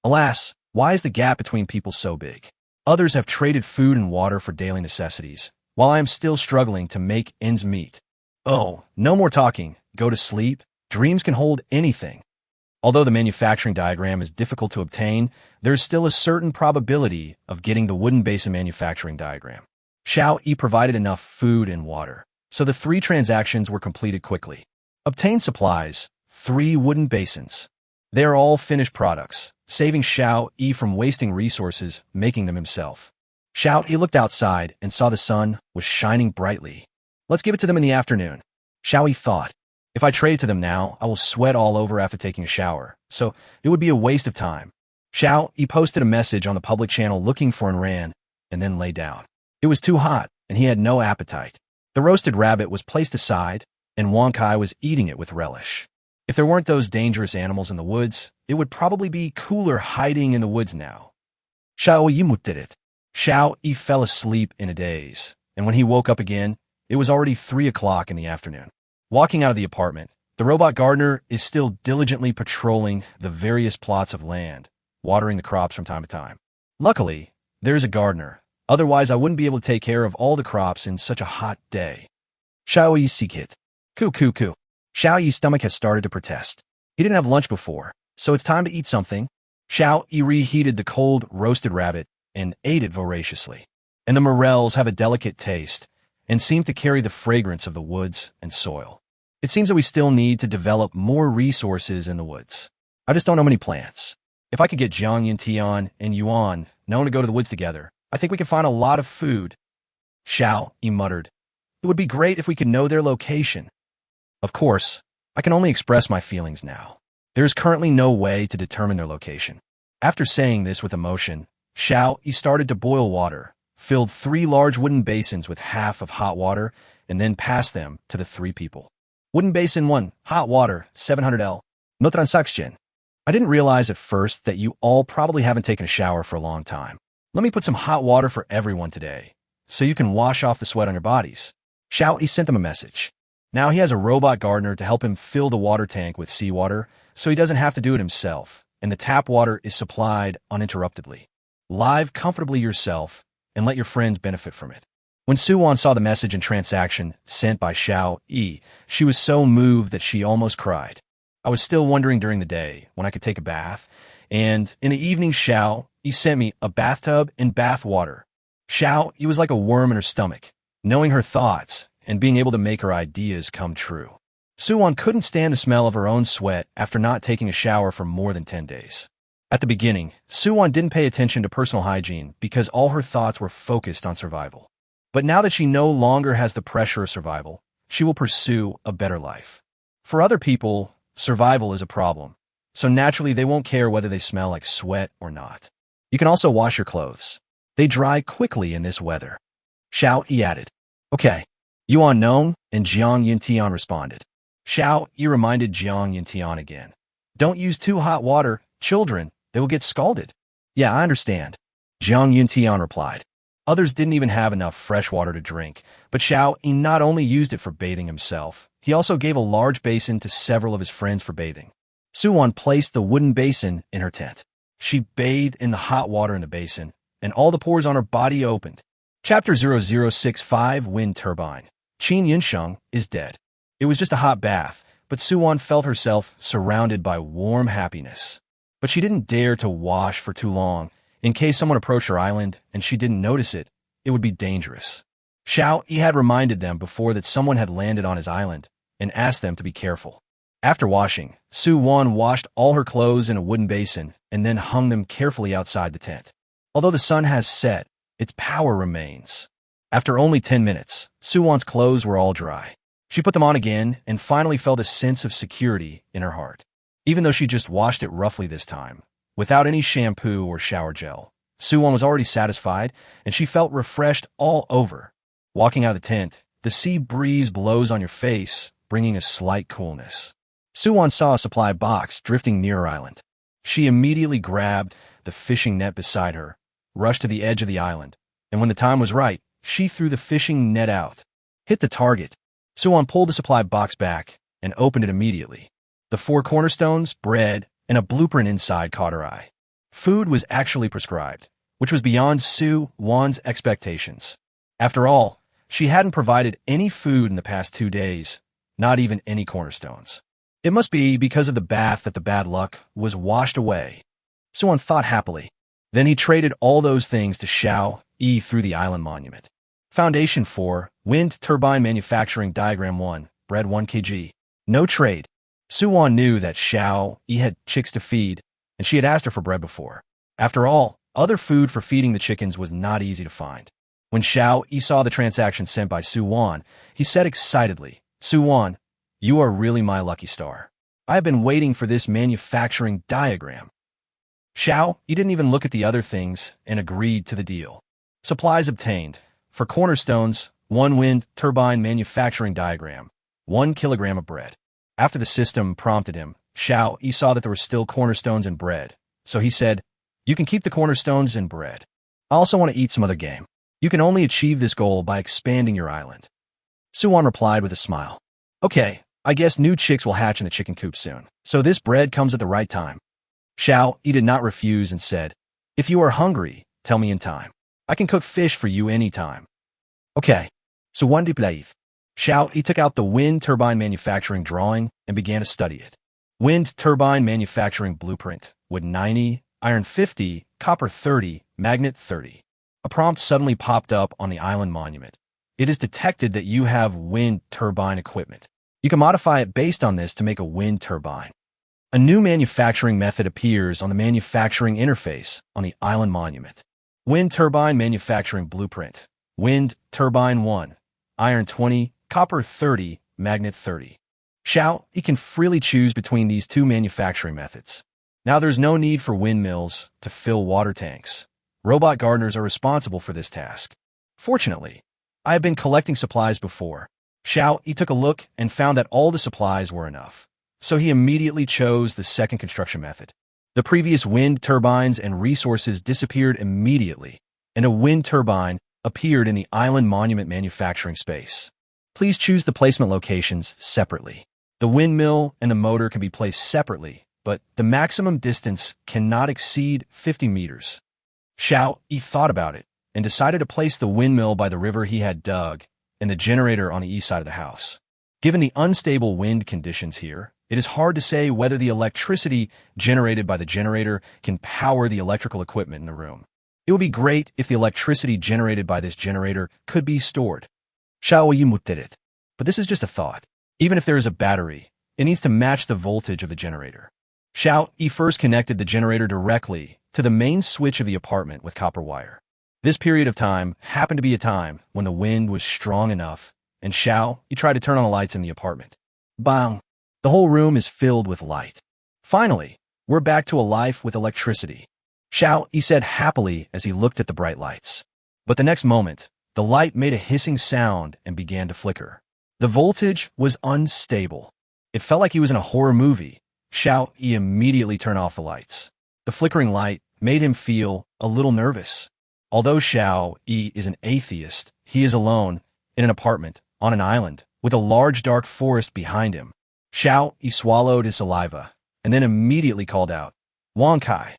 Alas, why is the gap between people so big? Others have traded food and water for daily necessities, while I am still struggling to make ends meet. Oh, no more talking. Go to sleep. Dreams can hold anything. Although the manufacturing diagram is difficult to obtain, there is still a certain probability of getting the wooden basin manufacturing diagram. Xiao Yi provided enough food and water, so the 3 transactions were completed quickly. Obtain supplies, 3 wooden basins. They are all finished products, saving Xiao Yi from wasting resources making them himself. Xiao Yi looked outside and saw the sun was shining brightly. Let's give it to them in the afternoon. Xiao Yi thought. If I trade to them now, I will sweat all over after taking a shower, so it would be a waste of time. Xiao Yi posted a message on the public channel looking for an ran, and then lay down. It was too hot, and he had no appetite. The roasted rabbit was placed aside, and Wang Kai was eating it with relish. If there weren't those dangerous animals in the woods, it would probably be cooler hiding in the woods now. Xiao Yi did it. Xiao Yi fell asleep in a daze, and when he woke up again, it was already 3 o'clock in the afternoon. Walking out of the apartment, the robot gardener is still diligently patrolling the various plots of land, watering the crops from time to time. Luckily, there is a gardener. Otherwise, I wouldn't be able to take care of all the crops in such a hot day. Xiao Yi sikit. Coo. Xiao Yi's stomach has started to protest. He didn't have lunch before, so it's time to eat something. Xiao Yi reheated the cold, roasted rabbit and ate it voraciously. And the morels have a delicate taste and seem to carry the fragrance of the woods and soil. It seems that we still need to develop more resources in the woods. I just don't know many plants. If I could get Jiang Yintian and Yuan known to go to the woods together, I think we could find a lot of food. Xiao Yi muttered. It would be great if we could know their location. Of course, I can only express my feelings now. There is currently no way to determine their location. After saying this with emotion, Xiao Yi started to boil water, filled 3 large wooden basins with half of hot water, and then passed them to the 3 people. Wooden basin 1, hot water, 700 L. No transaction. I didn't realize at first that you all probably haven't taken a shower for a long time. Let me put some hot water for everyone today, so you can wash off the sweat on your bodies. Xiao Yi sent them a message. Now he has a robot gardener to help him fill the water tank with seawater, so he doesn't have to do it himself, and the tap water is supplied uninterruptedly. Live comfortably yourself, and let your friends benefit from it. When Suwon saw the message and transaction sent by Xiao Yi, she was so moved that she almost cried. I was still wondering during the day when I could take a bath, and in the evening Xiao Yi sent me a bathtub and bath water. Xiao Yi was like a worm in her stomach, knowing her thoughts and being able to make her ideas come true. Suwon couldn't stand the smell of her own sweat after not taking a shower for more than 10 days. At the beginning, Suwon didn't pay attention to personal hygiene because all her thoughts were focused on survival. But now that she no longer has the pressure of survival, she will pursue a better life. For other people, survival is a problem, so naturally they won't care whether they smell like sweat or not. You can also wash your clothes. They dry quickly in this weather. Xiao Yi added. Okay. Yuan known, and Jiang Yintian responded. Xiao Yi reminded Jiang Yintian again. Don't use too hot water, children. They will get scalded. Yeah, I understand. Jiang Yintian replied. Others didn't even have enough fresh water to drink, but Xiao Yi not only used it for bathing himself, he also gave a large basin to several of his friends for bathing. Suwon placed the wooden basin in her tent. She bathed in the hot water in the basin, and all the pores on her body opened. Chapter 0065 Wind Turbine. Qin Yunsheng is dead. It was just a hot bath, but Suwon felt herself surrounded by warm happiness. But she didn't dare to wash for too long. In case someone approached her island and she didn't notice it, it would be dangerous. Xiao Yi had reminded them before that someone had landed on his island and asked them to be careful. After washing, Suwon washed all her clothes in a wooden basin and then hung them carefully outside the tent. Although the sun has set, its power remains. After only 10 minutes, Suwon's clothes were all dry. She put them on again and finally felt a sense of security in her heart. Even though she just washed it roughly this time, without any shampoo or shower gel, Suwon was already satisfied and she felt refreshed all over. Walking out of the tent, the sea breeze blows on your face, bringing a slight coolness. Suwon saw a supply box drifting near her island. She immediately grabbed the fishing net beside her, rushed to the edge of the island, and when the time was right, she threw the fishing net out. Hit the target. Suwon pulled the supply box back and opened it immediately. The 4 cornerstones, bread, and a blueprint inside caught her eye. Food was actually prescribed, which was beyond Suwon's expectations. After all, she hadn't provided any food in the past 2 days, not even any cornerstones. It must be because of the bath that the bad luck was washed away. Suwon thought happily. Then he traded all those things to Xiao-Yi through the island monument. Foundation 4, Wind Turbine Manufacturing Diagram 1, Bread 1 kg. No trade. Suwon knew that Xiao-Yi had chicks to feed, and she had asked her for bread before. After all, other food for feeding the chickens was not easy to find. When Xiao-Yi saw the transaction sent by Suwon, he said excitedly, "Suwon, you are really my lucky star. I have been waiting for this manufacturing diagram." Xiao-Yi didn't even look at the other things and agreed to the deal. Supplies obtained. For cornerstones, 1 wind turbine manufacturing diagram, 1 kilogram of bread. After the system prompted him, Xiao-Yi saw that there were still cornerstones and bread, so he said, "You can keep the cornerstones and bread. I also want to eat some other game. You can only achieve this goal by expanding your island." Suwon replied with a smile. "Okay, I guess new chicks will hatch in the chicken coop soon, so this bread comes at the right time." Xiao-Yi did not refuse and said, "If you are hungry, tell me in time. I can cook fish for you anytime." "Okay." Suwon replied. Xiao-Yi took out the wind turbine manufacturing drawing and began to study it. Wind turbine manufacturing blueprint, wood 90, iron 50, copper 30, magnet 30. A prompt suddenly popped up on the island monument. It is detected that you have wind turbine equipment. You can modify it based on this to make a wind turbine. A new manufacturing method appears on the manufacturing interface on the island monument. Wind turbine manufacturing blueprint. Wind turbine 1, iron 20, copper 30, magnet 30. Xiao-Yi can freely choose between these 2 manufacturing methods. Now there's no need for windmills to fill water tanks. Robot gardeners are responsible for this task. Fortunately, I have been collecting supplies before. Xiao-Yi took a look and found that all the supplies were enough, so he immediately chose the second construction method. The previous wind turbines and resources disappeared immediately, and a wind turbine appeared in the island monument manufacturing space. Please choose the placement locations separately. The windmill and the motor can be placed separately, but the maximum distance cannot exceed 50 meters. Xiao-Yi thought about it and decided to place the windmill by the river he had dug and the generator on the east side of the house. Given the unstable wind conditions here, it is hard to say whether the electricity generated by the generator can power the electrical equipment in the room. It would be great if the electricity generated by this generator could be stored. Xiao-Yi did it. But this is just a thought. Even if there is a battery, it needs to match the voltage of the generator. Xiao-Yi first connected the generator directly to the main switch of the apartment with copper wire. This period of time happened to be a time when the wind was strong enough, and Xiao-Yi tried to turn on the lights in the apartment. Bang! The whole room is filled with light. Finally, we're back to a life with electricity. Xiao-Yi said happily as he looked at the bright lights. But the next moment, the light made a hissing sound and began to flicker. The voltage was unstable. It felt like he was in a horror movie. Xiao-Yi immediately turned off the lights. The flickering light made him feel a little nervous. Although Xiao-Yi is an atheist, he is alone in an apartment on an island with a large dark forest behind him. Xiao-Yi swallowed his saliva and then immediately called out, "Wang Kai!"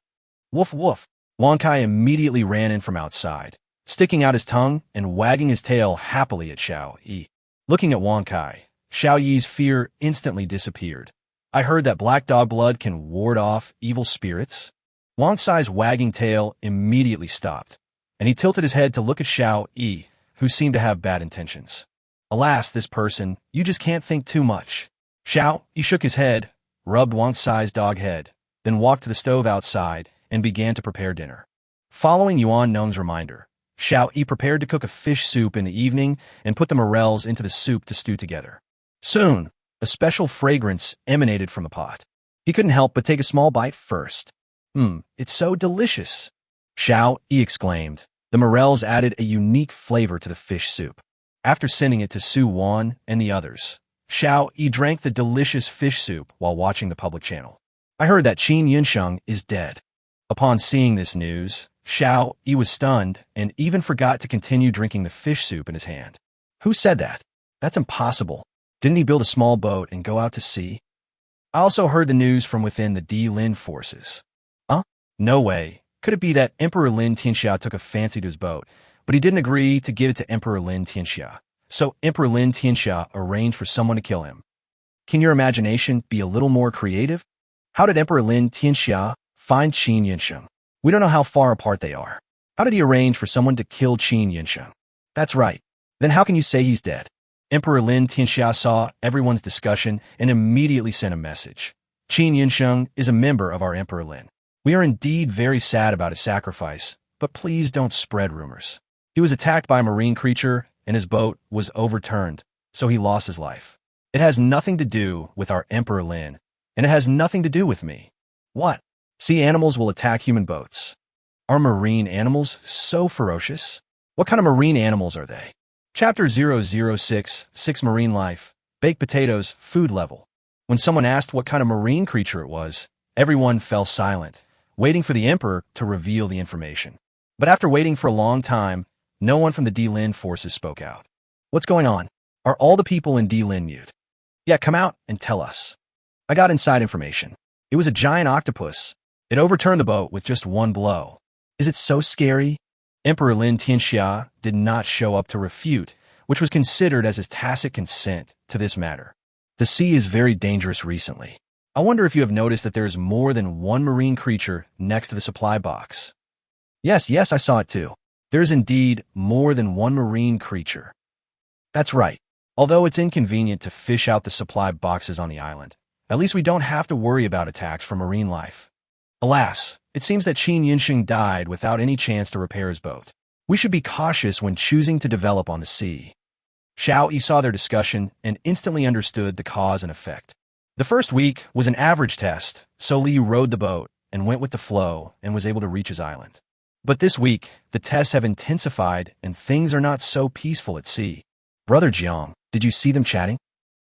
"Woof woof!" Wang Kai immediately ran in from outside, sticking out his tongue and wagging his tail happily at Xiao-Yi. Looking at Wang Kai, Xiao-Yi's fear instantly disappeared. "I heard that black dog blood can ward off evil spirits." Wang Kai's wagging tail immediately stopped, and he tilted his head to look at Xiao-Yi, who seemed to have bad intentions. "Alas, this person, you just can't think too much." Xiao-Yi shook his head, rubbed Wang Kai's dog head, then walked to the stove outside and began to prepare dinner. Following Yuan Nong's reminder, Xiao Yi prepared to cook a fish soup in the evening and put the morels into the soup to stew together. Soon, a special fragrance emanated from the pot. He couldn't help but take a small bite first. It's so delicious, Xiao Yi exclaimed. The morels added a unique flavor to the fish soup. After sending it to Su Wan and the others, Xiao Yi drank the delicious fish soup while watching the public channel. I heard that Qin Yunsheng is dead. Upon seeing this news, Xiao Yi was stunned and even forgot to continue drinking the fish soup in his hand. Who said that? That's impossible. Didn't he build a small boat and go out to sea? I also heard the news from within the Di Lin forces. Huh? No way. Could it be that Emperor Lin Tianxia took a fancy to his boat, but he didn't agree to give it to Emperor Lin Tianxia? So Emperor Lin Tianxia arranged for someone to kill him. Can your imagination be a little more creative? How did Emperor Lin Tianxia find Qin Yunsheng? We don't know how far apart they are. How did he arrange for someone to kill Qin Yunsheng? That's right. Then how can you say he's dead? Emperor Lin Tianxia saw everyone's discussion and immediately sent a message. Qin Yunsheng is a member of our Emperor Lin. We are indeed very sad about his sacrifice, but please don't spread rumors. He was attacked by a marine creature and his boat was overturned, so he lost his life. It has nothing to do with our Emperor Lin, and it has nothing to do with me. What? Sea animals will attack human boats. Are marine animals so ferocious? What kind of marine animals are they? Chapter 006, 6 Marine Life, Baked Potatoes, Food Level. When someone asked what kind of marine creature it was, everyone fell silent, waiting for the emperor to reveal the information. But after waiting for a long time, no one from the Di Lin forces spoke out. What's going on? Are all the people in Di Lin mute? Yeah, come out and tell us. I got inside information. It was a giant octopus. It overturned the boat with just one blow. Is it so scary? Emperor Lin Tianxia did not show up to refute, which was considered as his tacit consent to this matter. The sea is very dangerous recently. I wonder if you have noticed that there is more than one marine creature next to the supply box. Yes, I saw it too. There is indeed more than one marine creature. That's right. Although it's inconvenient to fish out the supply boxes on the island, at least we don't have to worry about attacks from marine life. Alas, it seems that Qin Yunsheng died without any chance to repair his boat. We should be cautious when choosing to develop on the sea. Xiao Yi saw their discussion and instantly understood the cause and effect. The first week was an average test, so Li rowed the boat and went with the flow and was able to reach his island. But this week, the tests have intensified and things are not so peaceful at sea. Brother Jiang, did you see them chatting?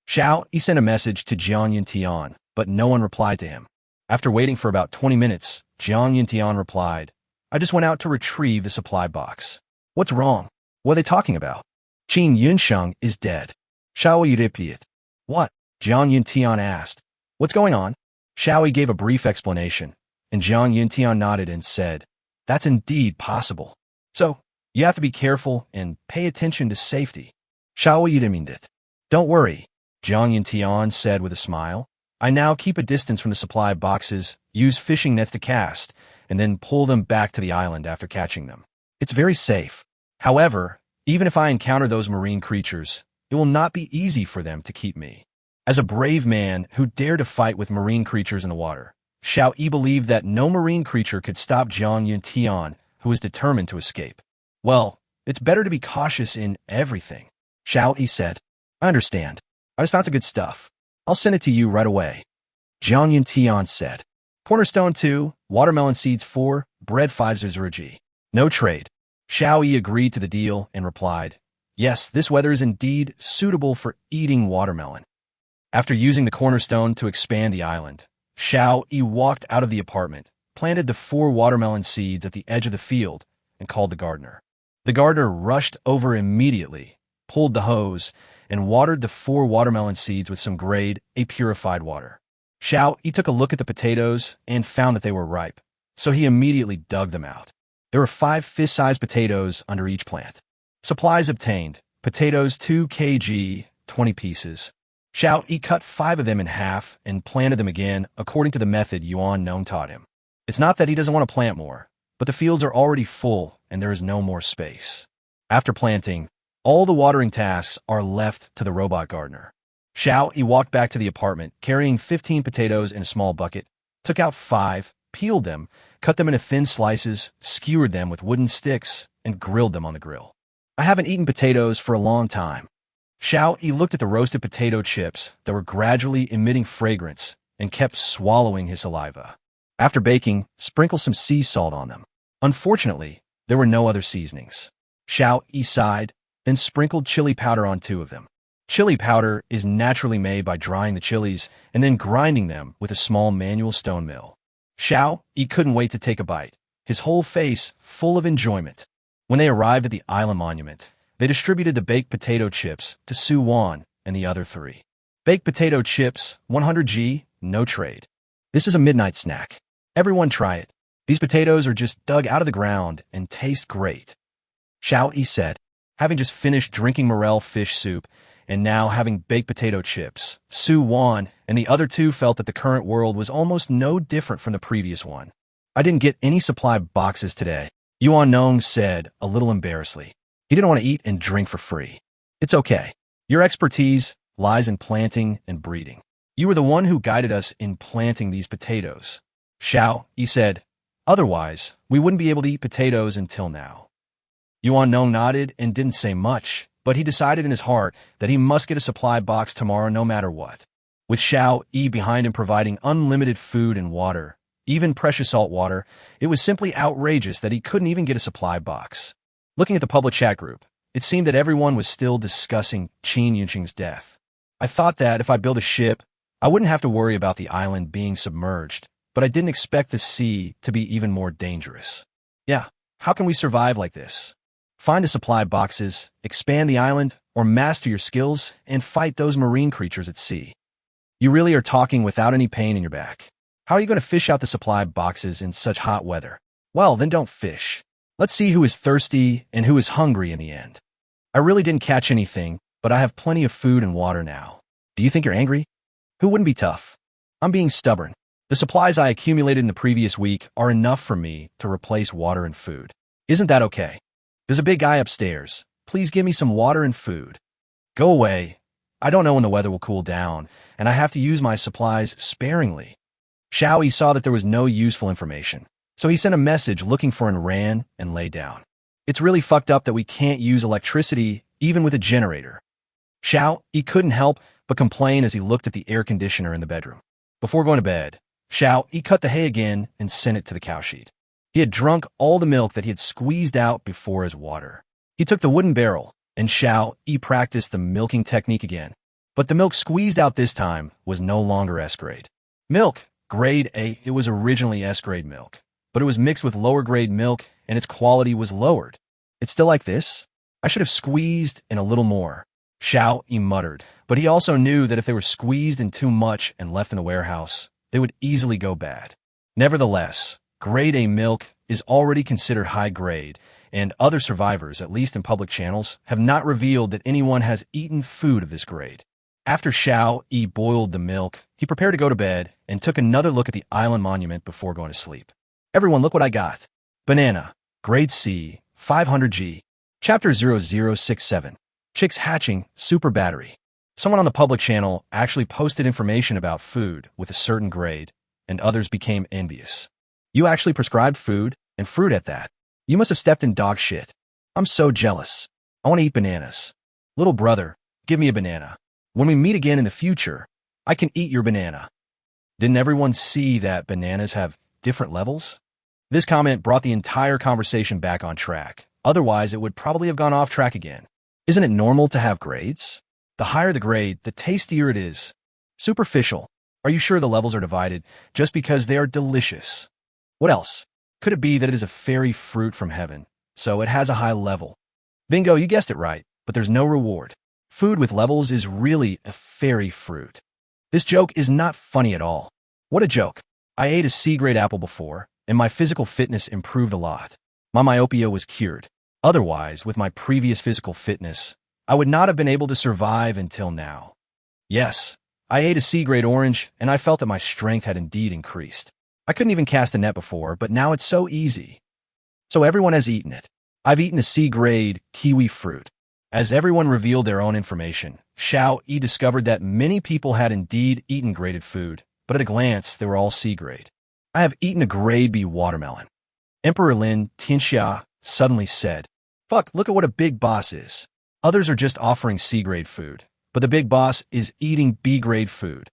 Xiao Yi sent a message to Jiang Yuntian, but no one replied to him. After waiting for about 20 minutes, Jiang Yuntian replied, I just went out to retrieve the supply box. What's wrong? What are they talking about? Qin Yunsheng is dead. Xiao Yi repeated. What? Jiang Yuntian asked. What's going on? Xiao Yi gave a brief explanation, and Jiang Yuntian nodded and said, That's indeed possible. So, you have to be careful and pay attention to safety. Xiao Yi meant it. Don't worry, Jiang Yuntian said with a smile. I now keep a distance from the supply boxes, use fishing nets to cast, and then pull them back to the island after catching them. It's very safe. However, even if I encounter those marine creatures, it will not be easy for them to keep me. As a brave man who dared to fight with marine creatures in the water, Xiao Yi believed that no marine creature could stop Jiang Yuntian, who was determined to escape. Well, it's better to be cautious in everything, Xiao Yi said. I understand. I just found some good stuff. I'll send it to you right away. Jiang Yuntian said. Cornerstone 2, watermelon seeds 4, bread 5 zuzurji. No trade. Xiao Yi agreed to the deal and replied, Yes, this weather is indeed suitable for eating watermelon. After using the cornerstone to expand the island, Xiao Yi walked out of the apartment, planted the 4 watermelon seeds at the edge of the field, and called the gardener. The gardener rushed over immediately, pulled the hose, and watered the 4 watermelon seeds with some grade A purified water. Xiao Yi took a look at the potatoes and found that they were ripe, so he immediately dug them out. There were 5 fist-sized potatoes under each plant. Supplies obtained: potatoes 2 kg, 20 pieces. Xiao Yi cut 5 of them in half and planted them again according to the method Yuan Nong taught him. It's not that he doesn't want to plant more, but the fields are already full and there is no more space. After planting, all the watering tasks are left to the robot gardener. Xiao Yi walked back to the apartment, carrying 15 potatoes in a small bucket, took out 5, peeled them, cut them into thin slices, skewered them with wooden sticks, and grilled them on the grill. I haven't eaten potatoes for a long time. Xiao Yi looked at the roasted potato chips that were gradually emitting fragrance and kept swallowing his saliva. After baking, sprinkle some sea salt on them. Unfortunately, there were no other seasonings. Xiao Yi sighed, then sprinkled chili powder on 2 of them. Chili powder is naturally made by drying the chilies and then grinding them with a small manual stone mill. Xiao Yi couldn't wait to take a bite, his whole face full of enjoyment. When they arrived at the island monument, they distributed the baked potato chips to Su Wan and the other 3. Baked potato chips, 100 G, no trade. This is a midnight snack. Everyone try it. These potatoes are just dug out of the ground and taste great. Xiao Yi said, having just finished drinking morel fish soup and now having baked potato chips. Su Wan and the other 2 felt that the current world was almost no different from the previous one. I didn't get any supply boxes today, Yuan Nong said, a little embarrassedly. He didn't want to eat and drink for free. It's okay. Your expertise lies in planting and breeding. You were the one who guided us in planting these potatoes. Xiao Yi said, otherwise, we wouldn't be able to eat potatoes until now. Yuan Nong nodded and didn't say much, but he decided in his heart that he must get a supply box tomorrow no matter what. With Xiao Yi behind him providing unlimited food and water, even precious salt water, it was simply outrageous that he couldn't even get a supply box. Looking at the public chat group, it seemed that everyone was still discussing Qin Yunqing's death. I thought that if I built a ship, I wouldn't have to worry about the island being submerged, but I didn't expect the sea to be even more dangerous. Yeah, how can we survive like this? Find the supply boxes, expand the island, or master your skills and fight those marine creatures at sea. You really are talking without any pain in your back. How are you going to fish out the supply boxes in such hot weather? Well, then don't fish. Let's see who is thirsty and who is hungry in the end. I really didn't catch anything, but I have plenty of food and water now. Do you think you're angry? Who wouldn't be tough? I'm being stubborn. The supplies I accumulated in the previous week are enough for me to replace water and food. Isn't that okay? There's a big guy upstairs. Please give me some water and food. Go away. I don't know when the weather will cool down, and I have to use my supplies sparingly. Xiao Yi saw that there was no useful information, so he sent a message looking for and ran and lay down. It's really fucked up that we can't use electricity even with a generator. Xiao Yi couldn't help but complain as he looked at the air conditioner in the bedroom. Before going to bed, Xiao Yi cut the hay again and sent it to the cowshed. He had drunk all the milk that he had squeezed out before as water. He took the wooden barrel, and Xiao Yi practiced the milking technique again. But the milk squeezed out this time was no longer S-grade. Milk, grade A, it was originally S-grade milk, but it was mixed with lower-grade milk, and its quality was lowered. It's still like this? I should have squeezed in a little more, Xiao Yi muttered, but he also knew that if they were squeezed in too much and left in the warehouse, they would easily go bad. Nevertheless, grade A milk is already considered high grade, and other survivors, at least in public channels, have not revealed that anyone has eaten food of this grade. After Xiao Yi boiled the milk, he prepared to go to bed and took another look at the island monument before going to sleep. Everyone, look what I got. Banana, grade C, 500 G. Chapter 0067. Chicks hatching, super battery. Someone on the public channel actually posted information about food with a certain grade, and others became envious. You actually prescribed food, and fruit at that. You must have stepped in dog shit. I'm so jealous. I want to eat bananas. Little brother, give me a banana. When we meet again in the future, I can eat your banana. Didn't everyone see that bananas have different levels? This comment brought the entire conversation back on track. Otherwise, it would probably have gone off track again. Isn't it normal to have grades? The higher the grade, the tastier it is. Superficial. Are you sure the levels are divided just because they are delicious? What else? Could it be that it is a fairy fruit from heaven, so it has a high level? Bingo, you guessed it right, but there's no reward. Food with levels is really a fairy fruit. This joke is not funny at all. What a joke. I ate a C-grade apple before, and my physical fitness improved a lot. My myopia was cured. Otherwise, with my previous physical fitness, I would not have been able to survive until now. Yes, I ate a C-grade orange, and I felt that my strength had indeed increased. I couldn't even cast a net before, but now it's so easy. So everyone has eaten it. I've eaten a C-grade kiwi fruit. As everyone revealed their own information, Xiao Yi discovered that many people had indeed eaten graded food, but at a glance, they were all C-grade. I have eaten a grade B watermelon. Emperor Lin Tianxia suddenly said, Fuck, look at what a big boss is. Others are just offering C-grade food, but the big boss is eating B-grade food.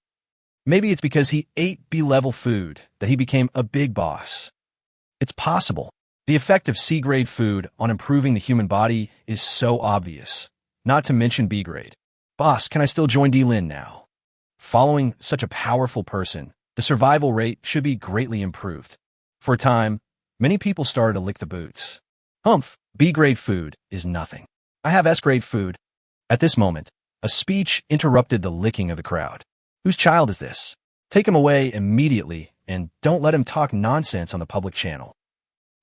Maybe it's because he ate B-level food that he became a big boss. It's possible. The effect of C-grade food on improving the human body is so obvious, not to mention B-grade. Boss, can I still join D-Lin now? Following such a powerful person, the survival rate should be greatly improved. For a time, many people started to lick the boots. Humph, B-grade food is nothing. I have S-grade food. At this moment, a speech interrupted the licking of the crowd. Whose child is this? Take him away immediately and don't let him talk nonsense on the public channel.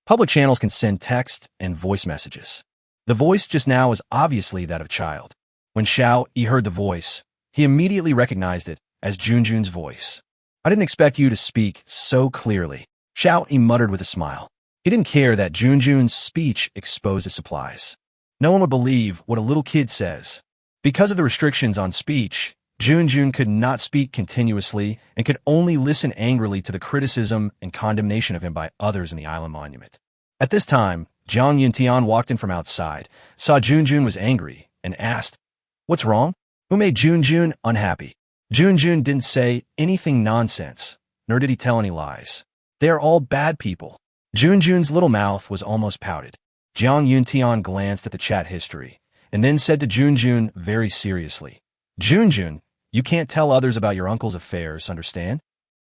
Public channels can send text and voice messages. The voice just now is obviously that of a child. When Xiao Yi heard the voice, he immediately recognized it as Junjun's voice. I didn't expect you to speak so clearly, Xiao Yi muttered with a smile. He didn't care that Junjun's speech exposed his supplies. No one would believe what a little kid says. Because of the restrictions on speech, Junjun could not speak continuously and could only listen angrily to the criticism and condemnation of him by others in the island monument. At this time, Jiang Yuntian walked in from outside, saw Junjun was angry, and asked, What's wrong? Who made Junjun unhappy? Junjun didn't say anything nonsense, nor did he tell any lies. They are all bad people. Junjun's little mouth was almost pouted. Jiang Yuntian glanced at the chat history, and then said to Junjun very seriously, Junjun, you can't tell others about your uncle's affairs, understand?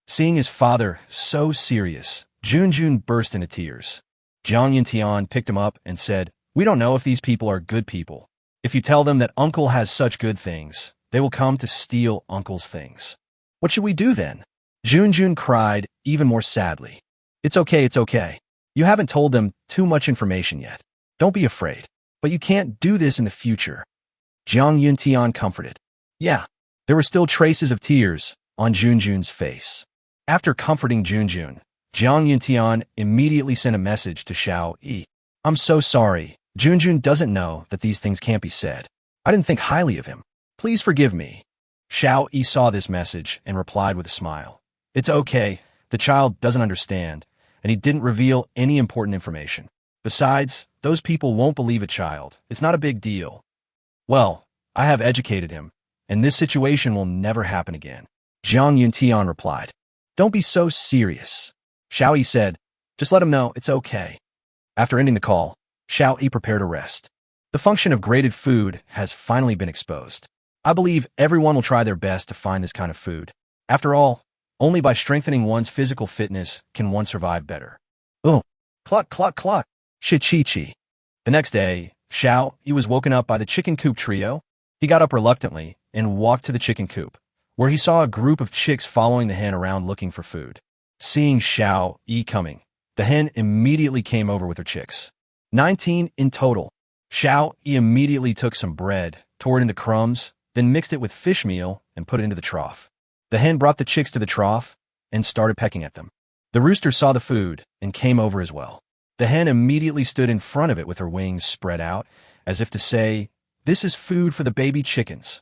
Seeing his father so serious, Junjun burst into tears. Jiang Yuntian picked him up and said, We don't know if these people are good people. If you tell them that uncle has such good things, they will come to steal uncle's things. What should we do then? Junjun cried even more sadly. It's okay, it's okay. You haven't told them too much information yet. Don't be afraid. But you can't do this in the future. Jiang Yuntian comforted. Yeah, there were still traces of tears on Junjun's face. After comforting Junjun, Jiang Yuntian immediately sent a message to Xiao Yi. I'm so sorry. Junjun doesn't know that these things can't be said. I didn't think highly of him. Please forgive me. Xiao Yi saw this message and replied with a smile. It's okay. The child doesn't understand, and he didn't reveal any important information. Besides, those people won't believe a child. It's not a big deal. Well, I have educated him, and this situation will never happen again. Jiang Yuntian replied. Don't be so serious. Xiao Yi said, just let him know it's okay. After ending the call, Xiao Yi prepared to rest. The function of graded food has finally been exposed. I believe everyone will try their best to find this kind of food. After all, only by strengthening one's physical fitness can one survive better. Oh, cluck, cluck, cluck, shichichi. The next day, Xiao Yi was woken up by the chicken coop trio. He got up reluctantly and walked to the chicken coop, where he saw a group of chicks following the hen around looking for food. Seeing Xiao Yi coming, the hen immediately came over with her chicks. 19 in total. Xiao Yi immediately took some bread, tore it into crumbs, then mixed it with fish meal and put it into the trough. The hen brought the chicks to the trough and started pecking at them. The rooster saw the food and came over as well. The hen immediately stood in front of it with her wings spread out, as if to say, This is food for the baby chickens.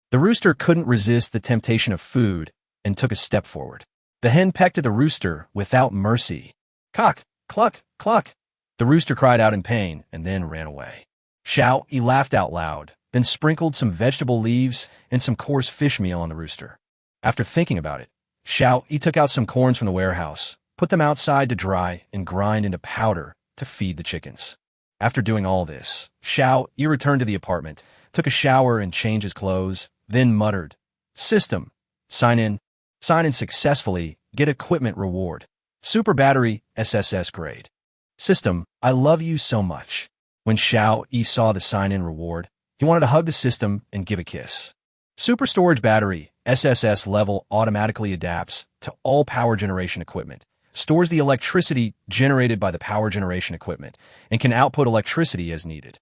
The rooster couldn't resist the temptation of food and took a step forward. The hen pecked at the rooster without mercy. Cock, cluck, cluck. The rooster cried out in pain and then ran away. Xiao Yi laughed out loud, then sprinkled some vegetable leaves and some coarse fish meal on the rooster. After thinking about it, Xiao Yi took out some corns from the warehouse, put them outside to dry, and grind into powder to feed the chickens. After doing all this, Xiao Yi returned to the apartment, took a shower and changed his clothes, then muttered, System, sign in successfully, get equipment reward. Super battery, SSS grade. System, I love you so much. When Xiao Yi saw the sign-in reward, he wanted to hug the system and give a kiss. Super storage battery, SSS level automatically adapts to all power generation equipment, stores the electricity generated by the power generation equipment, and can output electricity as needed.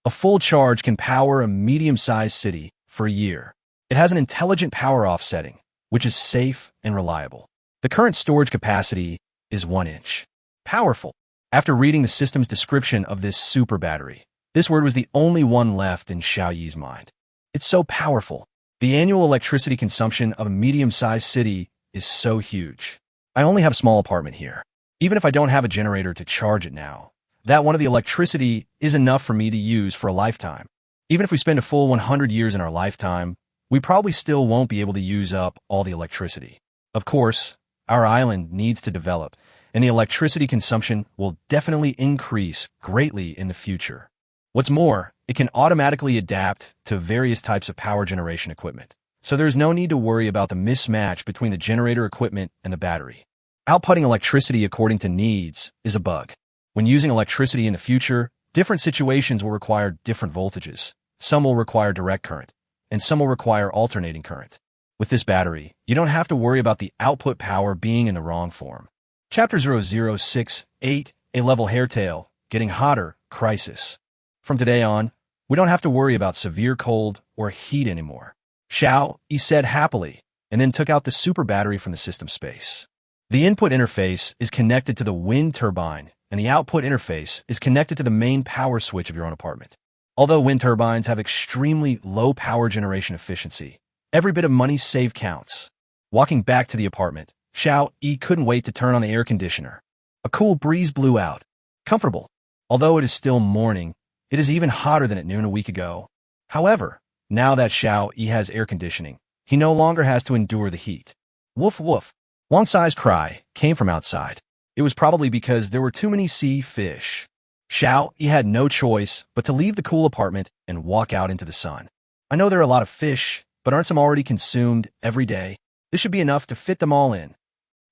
A full charge can power a medium-sized city for a year. It has an intelligent power-off setting, which is safe and reliable. The current storage capacity is 1 inch. Powerful. After reading the system's description of this super battery, this word was the only one left in Xiao Yi's mind. It's so powerful. The annual electricity consumption of a medium-sized city is so huge. I only have a small apartment here. Even if I don't have a generator to charge it now, that one of the electricity is enough for me to use for a lifetime. Even if we spend a full 100 years in our lifetime, we probably still won't be able to use up all the electricity. Of course, our island needs to develop, and the electricity consumption will definitely increase greatly in the future. What's more, it can automatically adapt to various types of power generation equipment, so there's no need to worry about the mismatch between the generator equipment and the battery. Outputting electricity according to needs is a bug. When using electricity in the future, different situations will require different voltages. Some will require direct current, and some will require alternating current. With this battery, you don't have to worry about the output power being in the wrong form. Chapter 0068, A Level Hairtail, Getting Hotter, Crisis. From today on, we don't have to worry about severe cold or heat anymore. Xiao Yi said happily, and then took out the super battery from the system space. The input interface is connected to the wind turbine, and the output interface is connected to the main power switch of your own apartment. Although wind turbines have extremely low power generation efficiency, every bit of money saved counts. Walking back to the apartment, Xiao Yi couldn't wait to turn on the air conditioner. A cool breeze blew out. Comfortable. Although it is still morning, it is even hotter than at noon a week ago. However, now that Xiao Yi has air conditioning, he no longer has to endure the heat. Woof woof. Wang Sai's cry came from outside. It was probably because there were too many sea fish. Xiao Yi had no choice but to leave the cool apartment and walk out into the sun. I know there are a lot of fish, but aren't some already consumed every day? This should be enough to fit them all in.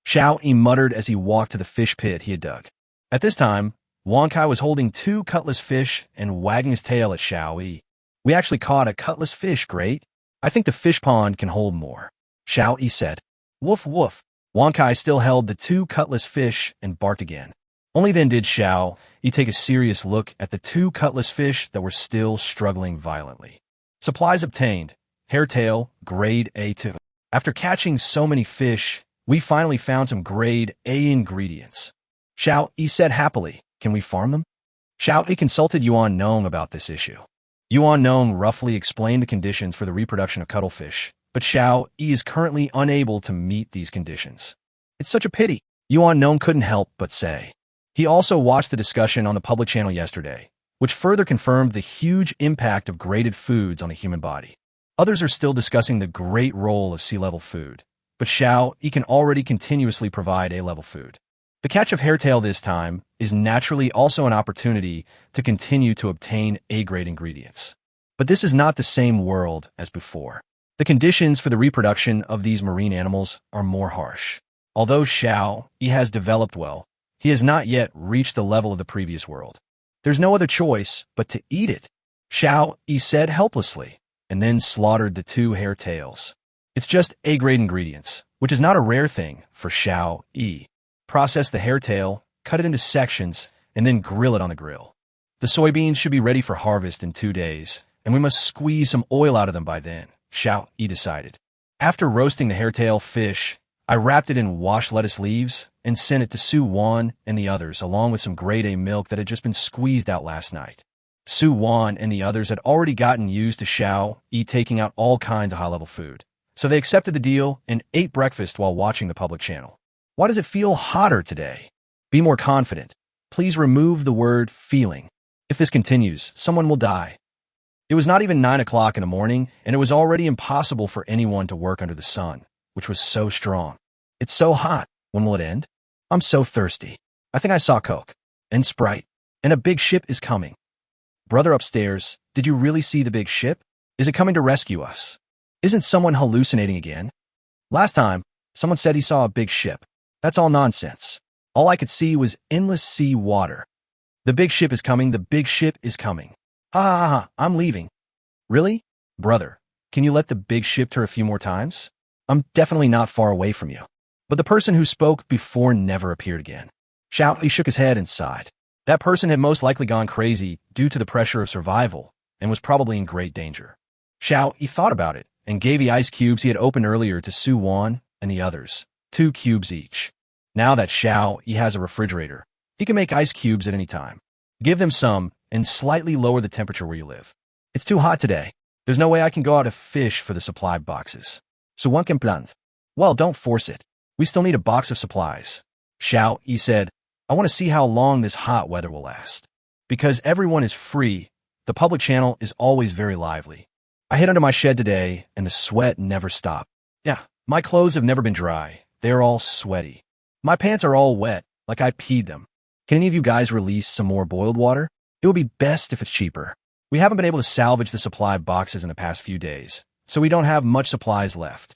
Xiao Yi muttered as he walked to the fish pit he had dug. At this time, Wang Kai was holding 2 cutlass fish and wagging his tail at Xiao Yi. We actually caught a cutlass fish, great. I think the fish pond can hold more, Xiao Yi said. Woof woof. Wang Kai still held the 2 cutlass fish and barked again. Only then did Xiao Yi take a serious look at the 2 cutlass fish that were still struggling violently. Supplies obtained. Hairtail, grade A2. After catching so many fish, we finally found some grade A ingredients. Xiao Yi said happily, can we farm them? Xiao Yi consulted Yuan Nong about this issue. Yuan Nong roughly explained the conditions for the reproduction of cuttlefish, but Xiao Yi is currently unable to meet these conditions. It's such a pity, Yuan Nong couldn't help but say. He also watched the discussion on the public channel yesterday, which further confirmed the huge impact of graded foods on the human body. Others are still discussing the great role of sea-level food, but Xiao Yi can already continuously provide A-level food. The catch of hairtail this time is naturally also an opportunity to continue to obtain A-grade ingredients. But this is not the same world as before. The conditions for the reproduction of these marine animals are more harsh. Although Xiao Yi has developed well, he has not yet reached the level of the previous world. There's no other choice but to eat it, Xiao Yi said helplessly, and then slaughtered the 2 hairtails. It's just A-grade ingredients, which is not a rare thing for Xiao Yi. Process the hairtail, cut it into sections, and then grill it on the grill. The soybeans should be ready for harvest in 2 days, and we must squeeze some oil out of them by then, Xiao Yi decided. After roasting the hairtail fish, I wrapped it in washed lettuce leaves and sent it to Su Wan and the others along with some grade A milk that had just been squeezed out last night. Su Wan and the others had already gotten used to Xiao Yi taking out all kinds of high-level food, so they accepted the deal and ate breakfast while watching the public channel. Why does it feel hotter today? Be more confident. Please remove the word feeling. If this continues, someone will die. It was not even 9 o'clock in the morning, and it was already impossible for anyone to work under the sun, which was so strong. It's so hot. When will it end? I'm so thirsty. I think I saw Coke and Sprite, and a big ship is coming. Brother upstairs, did you really see the big ship? Is it coming to rescue us? Isn't someone hallucinating again? Last time, someone said he saw a big ship. That's all nonsense. All I could see was endless sea water. The big ship is coming, the big ship is coming. Ha ha ha, I'm leaving. Really? Brother, can you let the big ship turn a few more times? I'm definitely not far away from you. But the person who spoke before never appeared again. Xiao Yi shook his head and sighed. That person had most likely gone crazy due to the pressure of survival and was probably in great danger. Xiao Yi thought about it and gave the ice cubes he had opened earlier to Su Wan and the others, 2 cubes each. Now that Xiao Yi has a refrigerator, he can make ice cubes at any time. Give them some and slightly lower the temperature where you live. It's too hot today. There's no way I can go out to fish for the supply boxes. So one can plan. Well, don't force it. We still need a box of supplies. Xiao Yi said, I want to see how long this hot weather will last. Because everyone is free, the public channel is always very lively. I hid under my shed today, and the sweat never stopped. Yeah, my clothes have never been dry. They're all sweaty. My pants are all wet, like I peed them. Can any of you guys release some more boiled water? It would be best if it's cheaper. We haven't been able to salvage the supply boxes in the past few days, so we don't have much supplies left.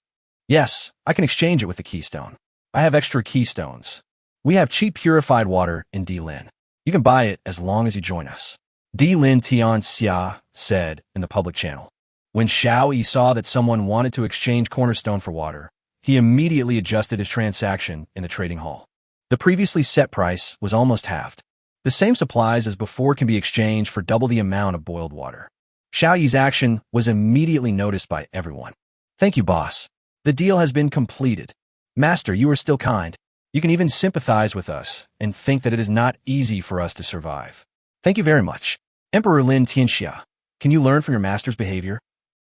Yes, I can exchange it with the keystone. I have extra keystones. We have cheap purified water in D-Lin. You can buy it as long as you join us. D-Lin Tian Xia said in the public channel. When Xiao Yi saw that someone wanted to exchange cornerstone for water, he immediately adjusted his transaction in the trading hall. The previously set price was almost halved. The same supplies as before can be exchanged for double the amount of boiled water. Xiao Yi's action was immediately noticed by everyone. Thank you, boss. The deal has been completed. Master, you are still kind. You can even sympathize with us and think that it is not easy for us to survive. Thank you very much. Emperor Lin Tianxia, can you learn from your master's behavior?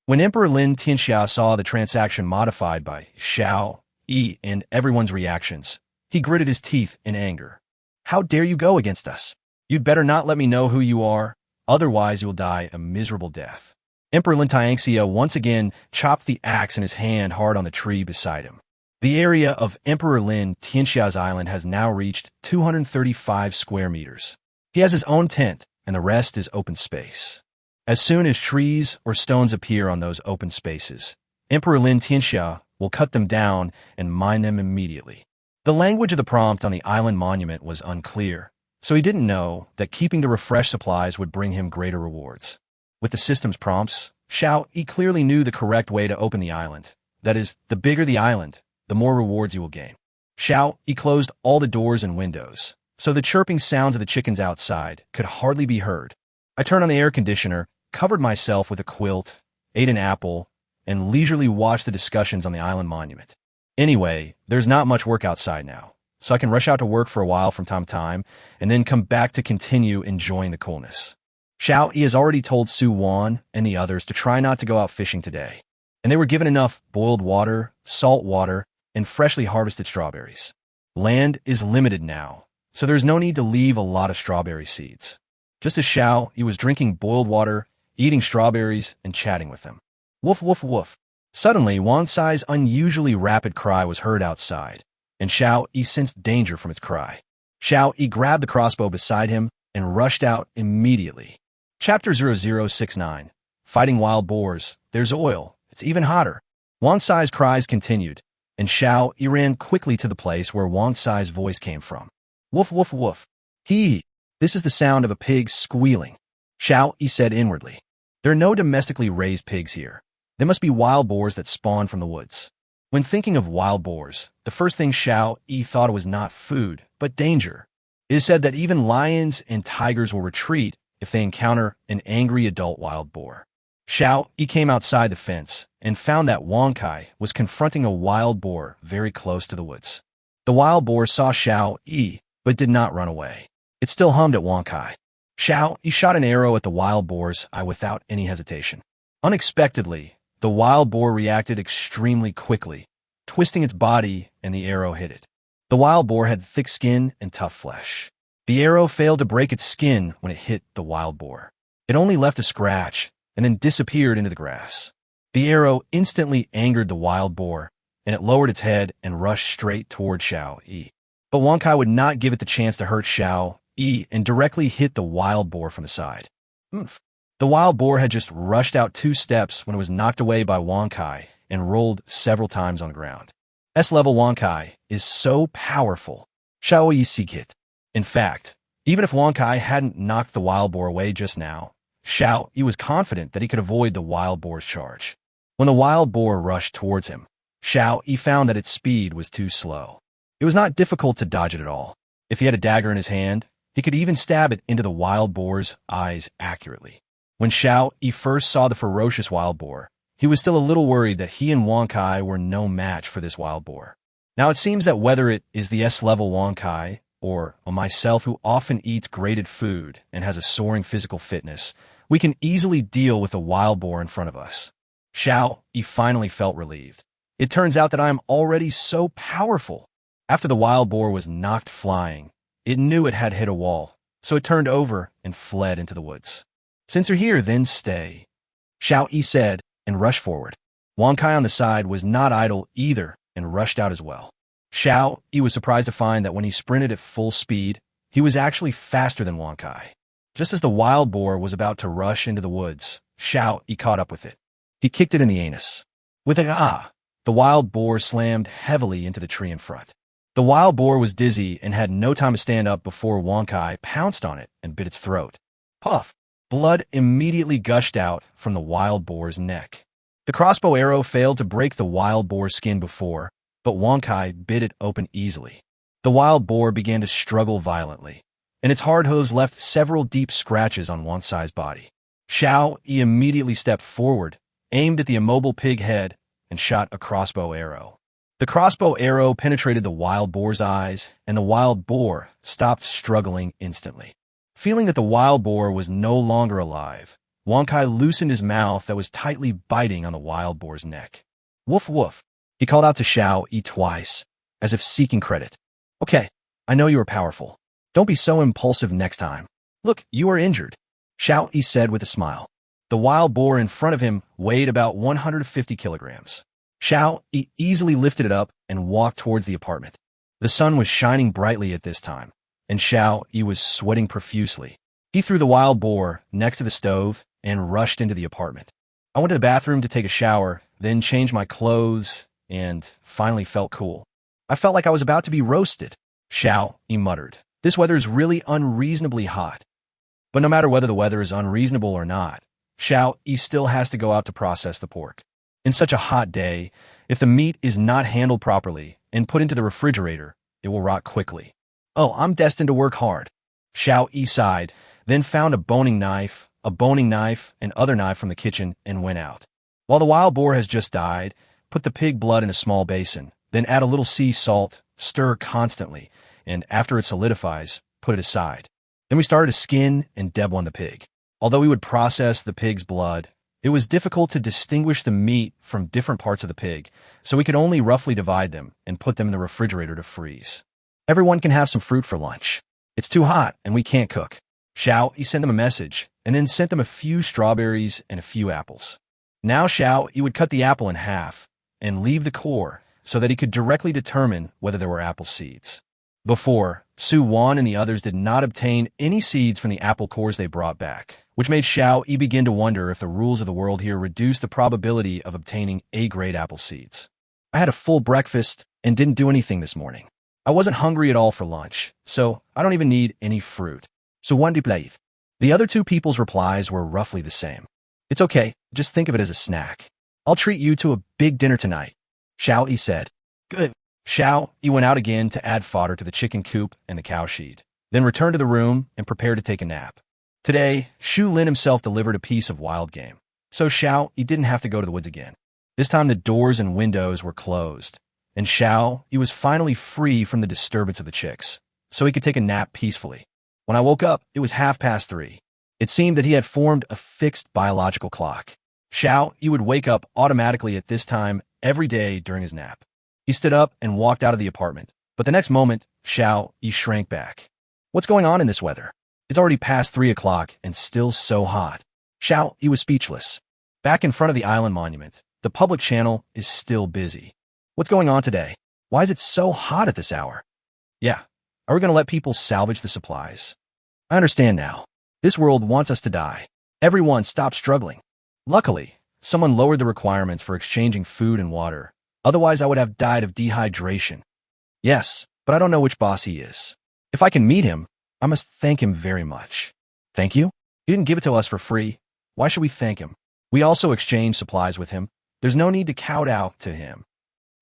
When Emperor Lin Tianxia saw the transaction modified by Xiao Yi and everyone's reactions, he gritted his teeth in anger. How dare you go against us? You'd better not let me know who you are, otherwise you will die a miserable death. Emperor Lin Tianxia once again chopped the axe in his hand hard on the tree beside him. The area of Emperor Lin Tianxia's island has now reached 235 square meters. He has his own tent, and the rest is open space. As soon as trees or stones appear on those open spaces, Emperor Lin Tianxia will cut them down and mine them immediately. The language of the prompt on the island monument was unclear, so he didn't know that keeping the refresh supplies would bring him greater rewards. With the system's prompts, Xiao Yi clearly knew the correct way to open the island. That is, the bigger the island, the more rewards you will gain. Xiao Yi closed all the doors and windows, so the chirping sounds of the chickens outside could hardly be heard. I turned on the air conditioner, covered myself with a quilt, ate an apple, and leisurely watched the discussions on the island monument. Anyway, there's not much work outside now, so I can rush out to work for a while from time to time, and then come back to continue enjoying the coolness. Xiao Yi has already told Su Wan and the others to try not to go out fishing today, and they were given enough boiled water, salt water, and freshly harvested strawberries. Land is limited now, so there's no need to leave a lot of strawberry seeds. Just as Xiao Yi was drinking boiled water, eating strawberries, and chatting with them. Woof, woof, woof. Suddenly, Wan Sai's unusually rapid cry was heard outside, and Xiao Yi sensed danger from its cry. Xiao Yi grabbed the crossbow beside him and rushed out immediately. Chapter 0069. Fighting Wild Boars. There's oil. It's even hotter. Wan Sai's cries continued, and Xiao Yi ran quickly to the place where Wan Sai's voice came from. Woof, woof, woof. Hee. This is the sound of a pig squealing. Xiao Yi said inwardly. There are no domestically raised pigs here. They must be wild boars that spawn from the woods. When thinking of wild boars, the first thing Xiao Yi thought was not food, but danger. It is said that even lions and tigers will retreat if they encounter an angry adult wild boar. Xiao Yi came outside the fence and found that Wang Kai was confronting a wild boar very close to the woods. The wild boar saw Xiao Yi, but did not run away. It still hummed at Wang Kai. Xiao Yi shot an arrow at the wild boar's eye without any hesitation. Unexpectedly, the wild boar reacted extremely quickly, twisting its body, and the arrow hit it. The wild boar had thick skin and tough flesh. The arrow failed to break its skin when it hit the wild boar. It only left a scratch and then disappeared into the grass. The arrow instantly angered the wild boar, and it lowered its head and rushed straight toward Xiao Yi. But Wang Kai would not give it the chance to hurt Xiao Yi and directly hit the wild boar from the side. Oomph. The wild boar had just rushed out 2 steps when it was knocked away by Wang Kai and rolled several times on the ground. S-level Wang Kai is so powerful. Xiao Yi Sikit. In fact, even if Wang Kai hadn't knocked the wild boar away just now, Xiao Yi was confident that he could avoid the wild boar's charge. When the wild boar rushed towards him, Xiao Yi found that its speed was too slow. It was not difficult to dodge it at all. If he had a dagger in his hand, he could even stab it into the wild boar's eyes accurately. When Xiao Yi first saw the ferocious wild boar, he was still a little worried that he and Wang Kai were no match for this wild boar. Now it seems that whether it is the S-level Wang Kai or myself who often eats grated food and has a soaring physical fitness, we can easily deal with the wild boar in front of us. Xiao Yi finally felt relieved. It turns out that I am already so powerful. After the wild boar was knocked flying, it knew it had hit a wall, so it turned over and fled into the woods. Since you're here, then stay, Xiao Yi said, and rushed forward. Wang Kai on the side was not idle either and rushed out as well. Xiao Yi was surprised to find that when he sprinted at full speed, he was actually faster than Wang Kai. Just as the wild boar was about to rush into the woods, Xiao Yi caught up with it. He kicked it in the anus. With an ah, the wild boar slammed heavily into the tree in front. The wild boar was dizzy and had no time to stand up before Wang Kai pounced on it and bit its throat. Puff! Blood immediately gushed out from the wild boar's neck. The crossbow arrow failed to break the wild boar's skin before, but Wang Kai bit it open easily. The wild boar began to struggle violently, and its hard hooves left several deep scratches on Wang Sai's body. Xiao Yi immediately stepped forward, aimed at the immobile pig head, and shot a crossbow arrow. The crossbow arrow penetrated the wild boar's eyes, and the wild boar stopped struggling instantly. Feeling that the wild boar was no longer alive, Wang Kai loosened his mouth that was tightly biting on the wild boar's neck. Woof woof, he called out to Xiao Yi twice, as if seeking credit. Okay, I know you are powerful. Don't be so impulsive next time. Look, you are injured, Xiao Yi said with a smile. The wild boar in front of him weighed about 150 kilograms. Xiao Yi easily lifted it up and walked towards the apartment. The sun was shining brightly at this time, and Xiao Yi was sweating profusely. He threw the wild boar next to the stove and rushed into the apartment. I went to the bathroom to take a shower, then changed my clothes, and finally felt cool. I felt like I was about to be roasted, Xiao Yi muttered. This weather is really unreasonably hot. But no matter whether the weather is unreasonable or not, Xiao Yi still has to go out to process the pork. In such a hot day, if the meat is not handled properly and put into the refrigerator, it will rot quickly. Oh, I'm destined to work hard. Xiao Yi sighed, then found a boning knife, and other knife from the kitchen and went out. While the wild boar has just died, put the pig blood in a small basin, then add a little sea salt, stir constantly, and after it solidifies, put it aside. Then we started to skin and debone the pig. Although we would process the pig's blood, it was difficult to distinguish the meat from different parts of the pig, so we could only roughly divide them and put them in the refrigerator to freeze. Everyone can have some fruit for lunch. It's too hot and we can't cook. Xiao Yi sent them a message, and then sent them a few strawberries and a few apples. Now Xiao Yi would cut the apple in half and leave the core so that he could directly determine whether there were apple seeds. Before, Su Wan and the others did not obtain any seeds from the apple cores they brought back, which made Xiao Yi begin to wonder if the rules of the world here reduced the probability of obtaining A-grade apple seeds. I had a full breakfast and didn't do anything this morning. I wasn't hungry at all for lunch, so I don't even need any fruit. So one do play. The other two people's replies were roughly the same. It's okay, just think of it as a snack. I'll treat you to a big dinner tonight, Xiao Yi said. Good. Xiao Yi went out again to add fodder to the chicken coop and the cow shed, then returned to the room and prepared to take a nap. Today, Shu Lin himself delivered a piece of wild game, so Xiao Yi didn't have to go to the woods again. This time the doors and windows were closed, and Xiao Yi was finally free from the disturbance of the chicks, so he could take a nap peacefully. When I woke up, it was 3:30. It seemed that he had formed a fixed biological clock. Xiao Yi would wake up automatically at this time every day during his nap. He stood up and walked out of the apartment, but the next moment, Xiao Yi shrank back. What's going on in this weather? It's already past 3 o'clock and still so hot. Xiao Yi was speechless. Back in front of the island monument, the public channel is still busy. What's going on today? Why is it so hot at this hour? Yeah, are we going to let people salvage the supplies? I understand now. This world wants us to die. Everyone stop struggling. Luckily, someone lowered the requirements for exchanging food and water. Otherwise, I would have died of dehydration. Yes, but I don't know which boss he is. If I can meet him, I must thank him very much. Thank you? He didn't give it to us for free. Why should we thank him? We also exchange supplies with him. There's no need to kowtow to him.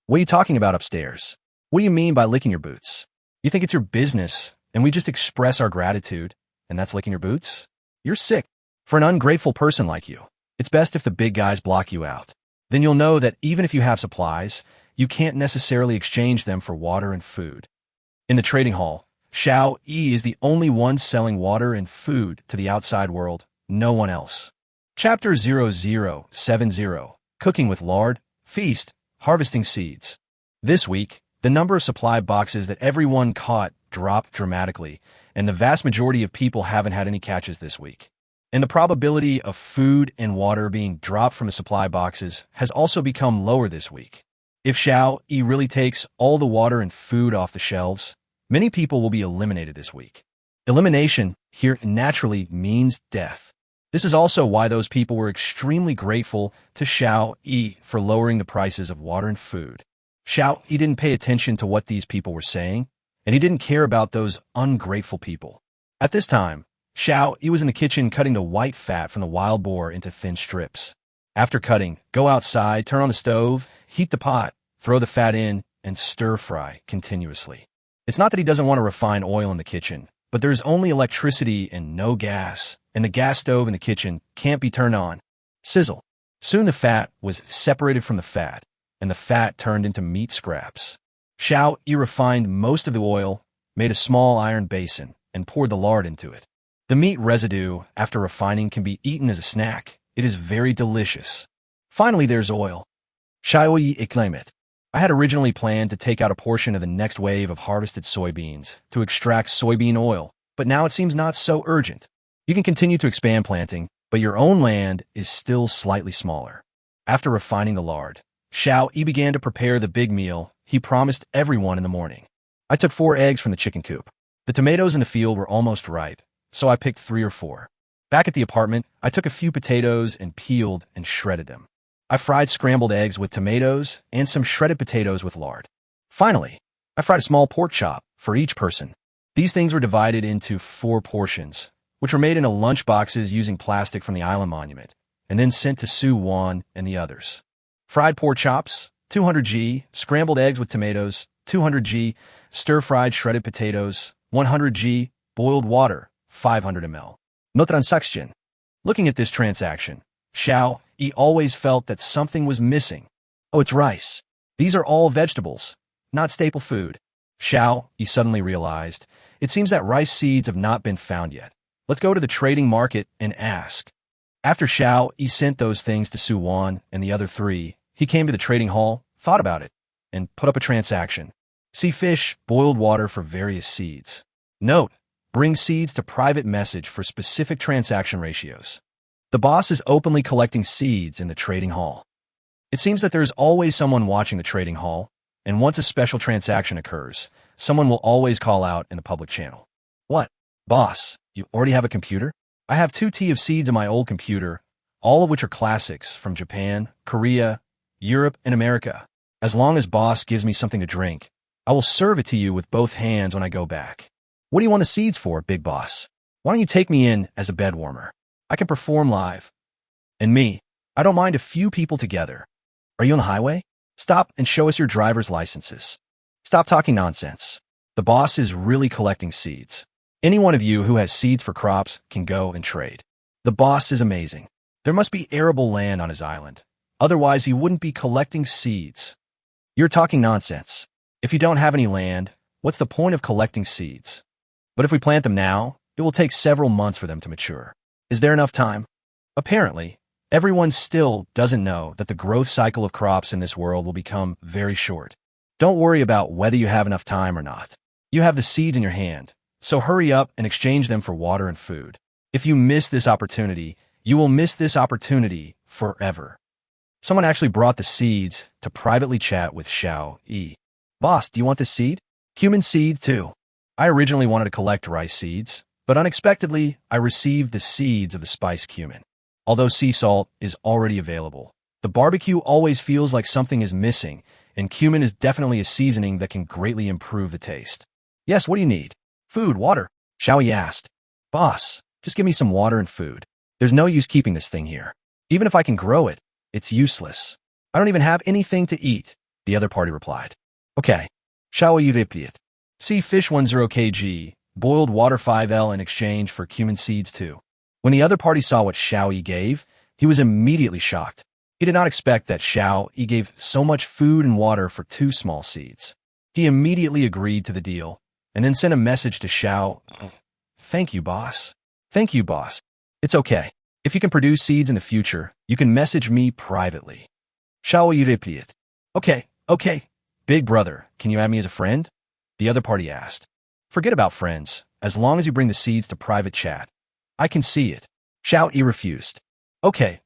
What are you talking about upstairs? What do you mean by licking your boots? You think it's your business, and we just express our gratitude, and that's licking your boots? You're sick. For an ungrateful person like you, it's best if the big guys block you out. Then you'll know that even if you have supplies, you can't necessarily exchange them for water and food. In the trading hall, Xiao Yi is the only one selling water and food to the outside world, no one else. Chapter 0070, Cooking with Lard, Feast, harvesting seeds. This week, the number of supply boxes that everyone caught dropped dramatically, and the vast majority of people haven't had any catches this week. And the probability of food and water being dropped from the supply boxes has also become lower this week. If Xiao Yi really takes all the water and food off the shelves, many people will be eliminated this week. Elimination here naturally means death. This is also why those people were extremely grateful to Xiao Yi for lowering the prices of water and food. Xiao Yi didn't pay attention to what these people were saying, and he didn't care about those ungrateful people. At this time, Xiao Yi was in the kitchen cutting the white fat from the wild boar into thin strips. After cutting, go outside, turn on the stove, heat the pot, throw the fat in, and stir-fry continuously. It's not that he doesn't want to refine oil in the kitchen, but there's only electricity and no gas, and the gas stove in the kitchen can't be turned on. Sizzle. Soon the fat was separated from the fat, and the fat turned into meat scraps. Xiao Yi refined most of the oil, made a small iron basin, and poured the lard into it. The meat residue, after refining, can be eaten as a snack. It is very delicious. Finally, there's oil. Xiao Yi exclaimed. I had originally planned to take out a portion of the next wave of harvested soybeans to extract soybean oil, but now it seems not so urgent. You can continue to expand planting, but your own land is still slightly smaller. After refining the lard, Xiao Yi began to prepare the big meal he promised everyone in the morning. I took 4 eggs from the chicken coop. The tomatoes in the field were almost ripe, so I picked 3 or 4. Back at the apartment, I took a few potatoes and peeled and shredded them. I fried scrambled eggs with tomatoes and some shredded potatoes with lard. Finally, I fried a small pork chop for each person. These things were divided into 4 portions, which were made into lunch boxes using plastic from the island monument, and then sent to Su Wan and the others. Fried pork chops, 200 g, scrambled eggs with tomatoes, 200 g, stir-fried shredded potatoes, 100 g, boiled water, 500 ml. No transaction. Looking at this transaction, Xiao Yi always felt that something was missing. Oh, it's rice. These are all vegetables, not staple food. Xiao Yi suddenly realized, it seems that rice seeds have not been found yet. Let's go to the trading market and ask. After Xiao Yi sent those things to Su Wan and the other 3, he came to the trading hall, thought about it, and put up a transaction. See fish, boiled water for various seeds. Note, bring seeds to private message for specific transaction ratios. The boss is openly collecting seeds in the trading hall. It seems that there is always someone watching the trading hall, and once a special transaction occurs, someone will always call out in the public channel. What? Boss, you already have a computer? I have 2 T of seeds in my old computer, all of which are classics from Japan, Korea, Europe, and America. As long as boss gives me something to drink, I will serve it to you with both hands when I go back. What do you want the seeds for, big boss? Why don't you take me in as a bed warmer? I can perform live. And me, I don't mind a few people together. Are you on the highway? Stop and show us your driver's licenses. Stop talking nonsense. The boss is really collecting seeds. Any one of you who has seeds for crops can go and trade. The boss is amazing. There must be arable land on his island. Otherwise, he wouldn't be collecting seeds. You're talking nonsense. If you don't have any land, what's the point of collecting seeds? But if we plant them now, it will take several months for them to mature. Is there enough time? Apparently, everyone still doesn't know that the growth cycle of crops in this world will become very short. Don't worry about whether you have enough time or not. You have the seeds in your hand, so hurry up and exchange them for water and food. If you miss this opportunity, you will miss this opportunity forever. Someone actually brought the seeds to privately chat with Xiao Yi. Boss, do you want this seed? Cumin seeds too. I originally wanted to collect rice seeds, but unexpectedly, I received the seeds of the spice cumin. Although sea salt is already available, the barbecue always feels like something is missing, and cumin is definitely a seasoning that can greatly improve the taste. Yes, what do you need? Food, water. Xiao Yi asked. Boss, just give me some water and food. There's no use keeping this thing here. Even if I can grow it, it's useless. I don't even have anything to eat, the other party replied. Okay. Xiao Yi replied. See fish 10 kg, boiled water 5L in exchange for cumin seeds too. When the other party saw what Xiao Yi gave, he was immediately shocked. He did not expect that Xiao Yi gave so much food and water for 2 small seeds. He immediately agreed to the deal, and then sent a message to Xiao. Thank you, boss. Thank you, boss. It's okay. If you can produce seeds in the future, you can message me privately. Xiao Yi replied. Okay. Big brother, can you add me as a friend? The other party asked. Forget about friends, as long as you bring the seeds to private chat. I can see it. Xiao Yi refused. Okay,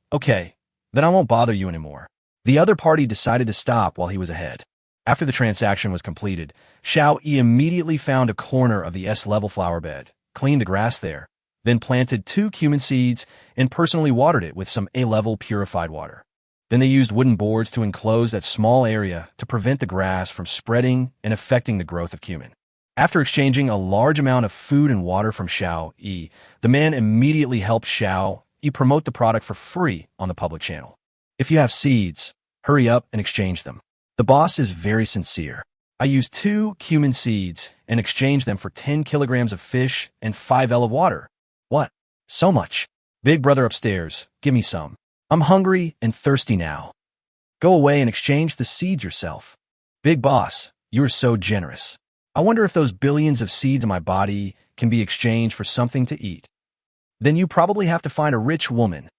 then I won't bother you anymore. The other party decided to stop while he was ahead. After the transaction was completed, Xiao Yi immediately found a corner of the S-level flower bed, cleaned the grass there, then planted 2 cumin seeds and personally watered it with some A-level purified water. Then they used wooden boards to enclose that small area to prevent the grass from spreading and affecting the growth of cumin. After exchanging a large amount of food and water from Xiao Yi, the man immediately helped Xiao Yi promote the product for free on the public channel. If you have seeds, hurry up and exchange them. The boss is very sincere. I used 2 cumin seeds and exchanged them for 10 kilograms of fish and 5 L of water. What? So much? Big brother upstairs, give me some. I'm hungry and thirsty now. Go away and exchange the seeds yourself. Big boss, you are so generous. I wonder if those billions of seeds in my body can be exchanged for something to eat. Then you probably have to find a rich woman.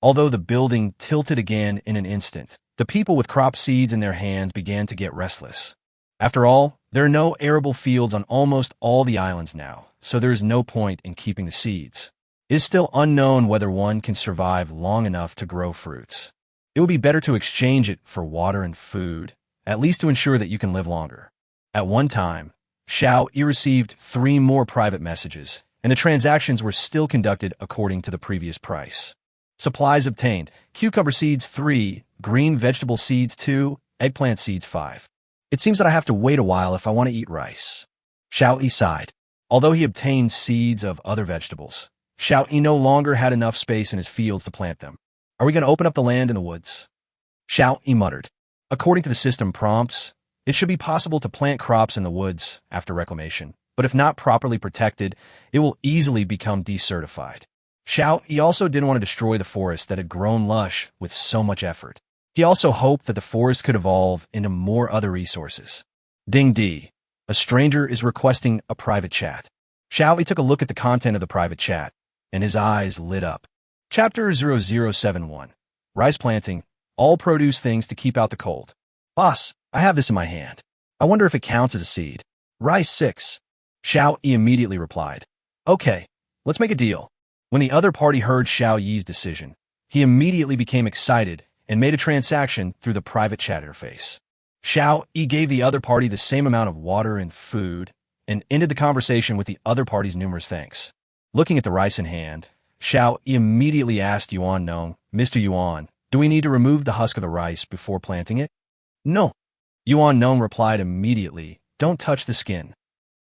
Although the building tilted again in an instant, the people with crop seeds in their hands began to get restless. After all, there are no arable fields on almost all the islands now, so there is no point in keeping the seeds. It is still unknown whether one can survive long enough to grow fruits. It would be better to exchange it for water and food, at least to ensure that you can live longer. At one time, Xiao Yi received 3 more private messages, and the transactions were still conducted according to the previous price. Supplies obtained: cucumber seeds 3, green vegetable seeds 2, eggplant seeds 5. It seems that I have to wait a while if I want to eat rice. Xiao Yi sighed. Although he obtained seeds of other vegetables, Xiao Yi no longer had enough space in his fields to plant them. Are we going to open up the land in the woods? Xiao Yi muttered. According to the system prompts, it should be possible to plant crops in the woods after reclamation, but if not properly protected, it will easily become decertified. Xiao Yi also didn't want to destroy the forest that had grown lush with so much effort. He also hoped that the forest could evolve into more other resources. Ding Di. A stranger is requesting a private chat. Xiao Yi took a look at the content of the private chat, and his eyes lit up. Chapter 0071. Rice planting. All produce things to keep out the cold. Boss, I have this in my hand. I wonder if it counts as a seed. Rice 6. Xiao Yi immediately replied. Okay, let's make a deal. When the other party heard Xiao Yi's decision, he immediately became excited and made a transaction through the private chat interface. Xiao Yi gave the other party the same amount of water and food and ended the conversation with the other party's numerous thanks. Looking at the rice in hand, Xiao Yi immediately asked Yuan Nong, Mr. Yuan, do we need to remove the husk of the rice before planting it? No. Yuan Nong replied immediately, don't touch the skin.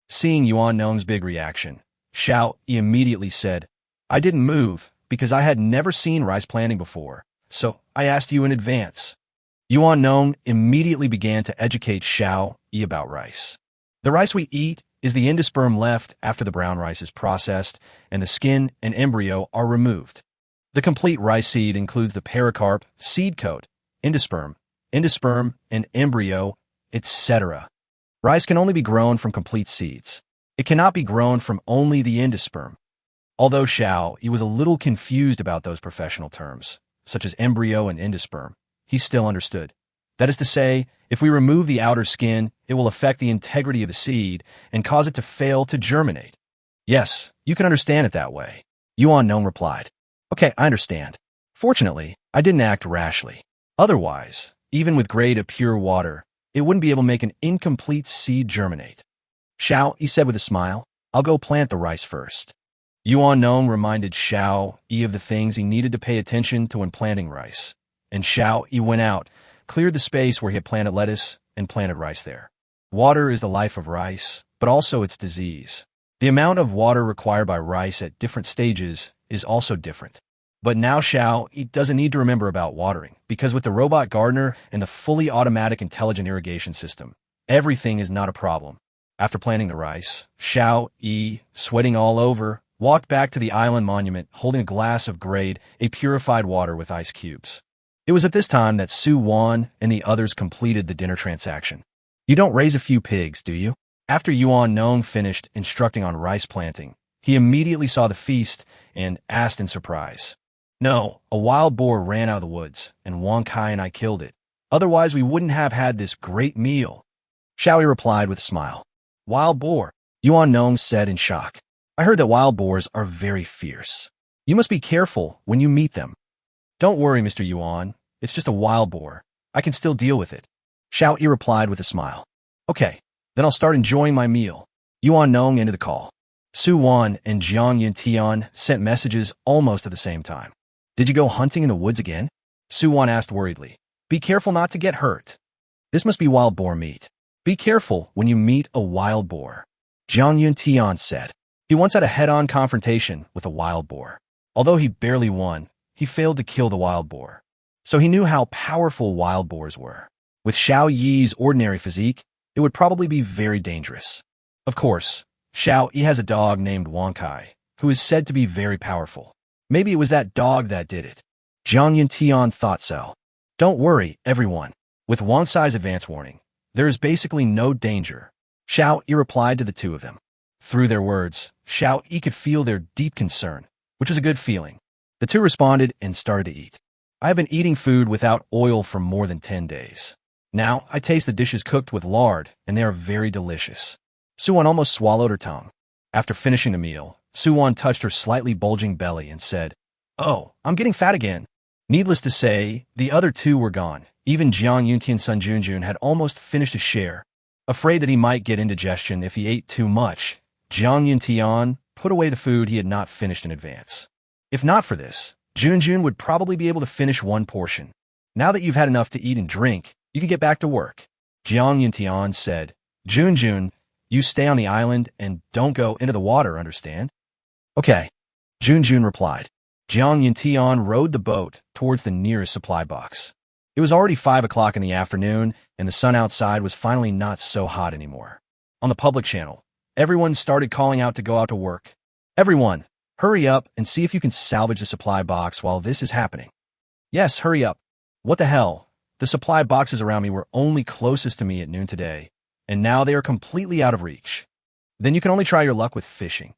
Seeing Yuan Nong's big reaction, Xiao Yi immediately said, I didn't move because I had never seen rice planting before, so I asked you in advance. Yuan Nong immediately began to educate Xiao Yi about rice. The rice we eat is the endosperm left after the brown rice is processed and the skin and embryo are removed. The complete rice seed includes the pericarp, seed coat, endosperm, and embryo, etc. Rice can only be grown from complete seeds. It cannot be grown from only the endosperm. Although Xiao Yi was a little confused about those professional terms, such as embryo and endosperm, he still understood. That is to say, if we remove the outer skin, it will affect the integrity of the seed and cause it to fail to germinate. Yes, you can understand it that way. Yuan Nong replied. Okay, I understand. Fortunately, I didn't act rashly. Otherwise, even with grade of pure water, it wouldn't be able to make an incomplete seed germinate. Xiao Yi said with a smile, I'll go plant the rice first. Yuan Nong reminded Xiao Yi of the things he needed to pay attention to when planting rice, and Xiao Yi went out, cleared the space where he had planted lettuce, and planted rice there. Water is the life of rice, but also its disease. The amount of water required by rice at different stages is also different. But now Xiao Yi doesn't need to remember about watering, because with the robot gardener and the fully automatic intelligent irrigation system, everything is not a problem. After planting the rice, Xiao Yi, sweating all over, walked back to the island monument holding a glass of grade, a purified water with ice cubes. It was at this time that Su Wan and the others completed the dinner transaction. You don't raise a few pigs, do you? After Yuan Nong finished instructing on rice planting, he immediately saw the feast and asked in surprise. No, a wild boar ran out of the woods, and Wang Kai and I killed it. Otherwise, we wouldn't have had this great meal. Xiaoyi replied with a smile. Wild boar, Yuan Nong said in shock. I heard that wild boars are very fierce. You must be careful when you meet them. Don't worry, Mr. Yuan. It's just a wild boar. I can still deal with it. Xiaoyi replied with a smile. Okay, then I'll start enjoying my meal. Yuan Nong ended the call. Su Wan and Jiang Yuntian sent messages almost at the same time. Did you go hunting in the woods again? Su Wan asked worriedly. Be careful not to get hurt. This must be wild boar meat. Be careful when you meet a wild boar. Jiang Yuntian said. He once had a head-on confrontation with a wild boar. Although he barely won, he failed to kill the wild boar. So he knew how powerful wild boars were. With Xiao Yi's ordinary physique, it would probably be very dangerous. Of course, Xiao Yi has a dog named Wang Kai, who is said to be very powerful. Maybe it was that dog that did it. Jiang Yuntian thought so. Don't worry, everyone. With Wang Cai's advance warning, there is basically no danger. Xiao Yi replied to the two of them. Through their words, Xiao Yi could feel their deep concern, which was a good feeling. The two responded and started to eat. I have been eating food without oil for more than 10 days. Now, I taste the dishes cooked with lard, and they are very delicious. Suwon almost swallowed her tongue. After finishing the meal, Suwon touched her slightly bulging belly and said, Oh, I'm getting fat again. Needless to say, the other two were gone. Even Jiang Yuntian Sun Junjun had almost finished a share. Afraid that he might get indigestion if he ate too much, Jiang Yuntian put away the food he had not finished in advance. If not for this, Junjun would probably be able to finish one portion. Now that you've had enough to eat and drink, you can get back to work. Jiang Yuntian said, Junjun, you stay on the island and don't go into the water, understand? Okay, Junjun replied. Jiang Yuntian rowed the boat towards the nearest supply box. It was already 5 o'clock in the afternoon, and the sun outside was finally not so hot anymore. On the public channel, everyone started calling out to go out to work. Everyone, hurry up and see if you can salvage the supply box while this is happening. Yes, hurry up. What the hell? The supply boxes around me were only closest to me at noon today, and now they are completely out of reach. Then you can only try your luck with fishing.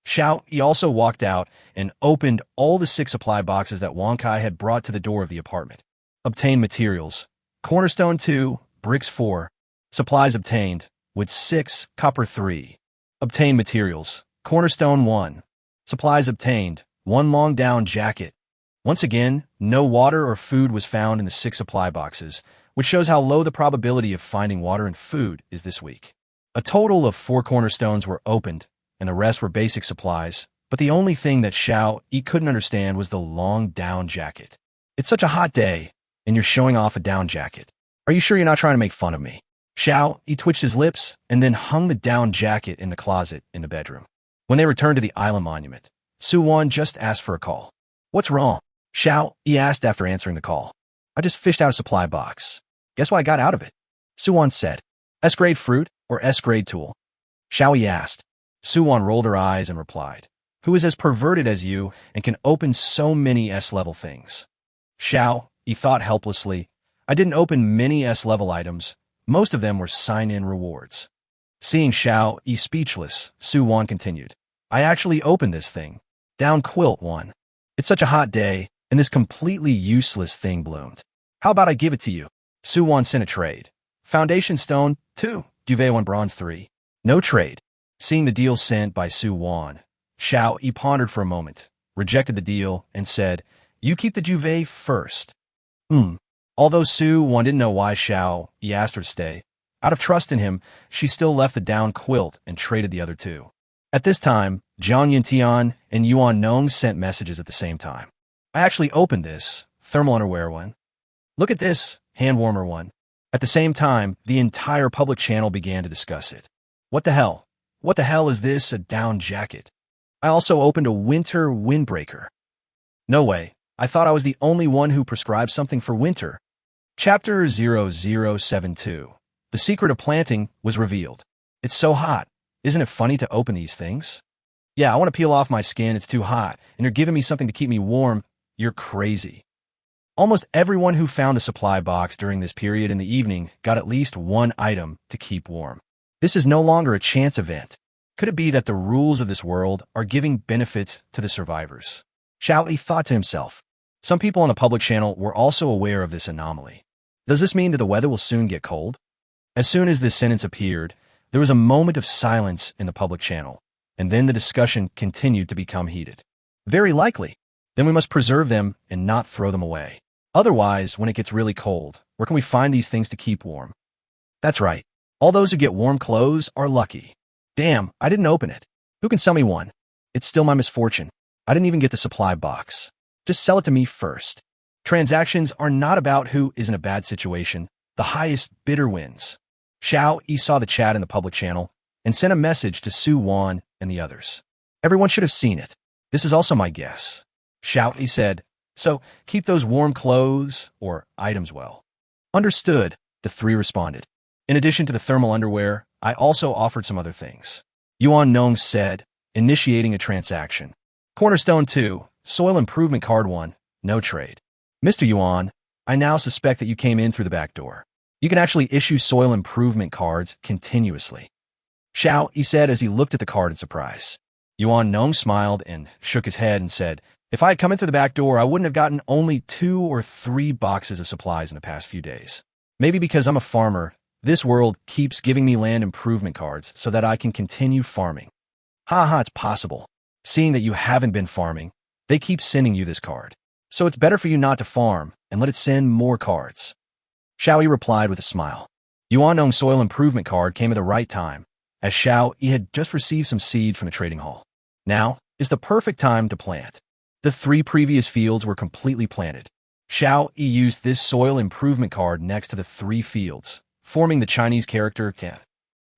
Xiao Yi also walked out and opened all the 6 supply boxes that Wang Kai had brought to the door of the apartment. Obtained materials. Cornerstone 2, bricks 4. Supplies obtained. Wood 6, copper 3. Obtained materials. Cornerstone 1. Supplies obtained. 1 long down jacket. Once again, no water or food was found in the 6 supply boxes, which shows how low the probability of finding water and food is this week. A total of 4 cornerstones were opened, and the rest were basic supplies, but the only thing that Xiao Yi couldn't understand was the long down jacket. It's such a hot day, and you're showing off a down jacket. Are you sure you're not trying to make fun of me? Xiao Yi twitched his lips and then hung the down jacket in the closet in the bedroom. When they returned to the island monument, Su-won just asked for a call. What's wrong? Xiao Yi asked after answering the call. I just fished out a supply box. Guess what I got out of it? Su-won said. S-grade fruit or S-grade tool? Xiao Yi asked. Su-won rolled her eyes and replied. Who is as perverted as you and can open so many S-level things? Xiao Yi thought helplessly. I didn't open many S-level items. Most of them were sign-in rewards. Seeing Xiao Yi speechless, Su-won continued. I actually opened this thing. Down quilt 1. It's such a hot day, and this completely useless thing bloomed. How about I give it to you? Su-won sent a trade. Foundation stone 2. Duvet 1 bronze 3. No trade. Seeing the deal sent by Su-won, Xiao Yi pondered for a moment, rejected the deal, and said, You keep the duvet first. Although Su-won didn't know why Xiao Yi asked her to stay, out of trust in him, she still left the down quilt and traded the other 2. At this time, Jiang Yuntian and Yuan Nong sent messages at the same time. I actually opened this, thermal underwear 1. Look at this, hand warmer 1. At the same time, the entire public channel began to discuss it. What the hell? What the hell is this, a down jacket? I also opened a winter windbreaker. No way, I thought I was the only one who prescribed something for winter. Chapter 0072. The secret of planting was revealed. It's so hot. Isn't it funny to open these things? Yeah, I want to peel off my skin. It's too hot. And you're giving me something to keep me warm. You're crazy. Almost everyone who found a supply box during this period in the evening got at least 1 item to keep warm. This is no longer a chance event. Could it be that the rules of this world are giving benefits to the survivors? Xiao Li thought to himself. Some people on the public channel were also aware of this anomaly. Does this mean that the weather will soon get cold? As soon as this sentence appeared, there was a moment of silence in the public channel, and then the discussion continued to become heated. Very likely. Then we must preserve them and not throw them away. Otherwise, when it gets really cold, where can we find these things to keep warm? That's right. All those who get warm clothes are lucky. Damn, I didn't open it. Who can sell me one? It's still my misfortune. I didn't even get the supply box. Just sell it to me first. Transactions are not about who is in a bad situation. The highest bidder wins. Xiao Yi saw the chat in the public channel and sent a message to Su Wan and the others. Everyone should have seen it. This is also my guess. Xiao Yi said, so keep those warm clothes or items well. Understood, the three responded. In addition to the thermal underwear, I also offered some other things. Yuan Nong said, initiating a transaction. Cornerstone 2, Soil Improvement Card 1, no trade. Mr. Yuan, I now suspect that you came in through the back door. You can actually issue soil improvement cards continuously. Xiao Yi said as he looked at the card in surprise. Yuan Nong smiled and shook his head and said, if I had come in through the back door, I wouldn't have gotten only 2 or 3 boxes of supplies in the past few days. Maybe because I'm a farmer, this world keeps giving me land improvement cards so that I can continue farming. It's possible. Seeing that you haven't been farming, they keep sending you this card. So it's better for you not to farm and let it send more cards. Xiao Yi replied with a smile. Yuan Nong's soil improvement card came at the right time, as Xiao Yi had just received some seed from the trading hall. Now is the perfect time to plant. The 3 previous fields were completely planted. Xiao Yi used this soil improvement card next to the 3 fields, forming the Chinese character Ken.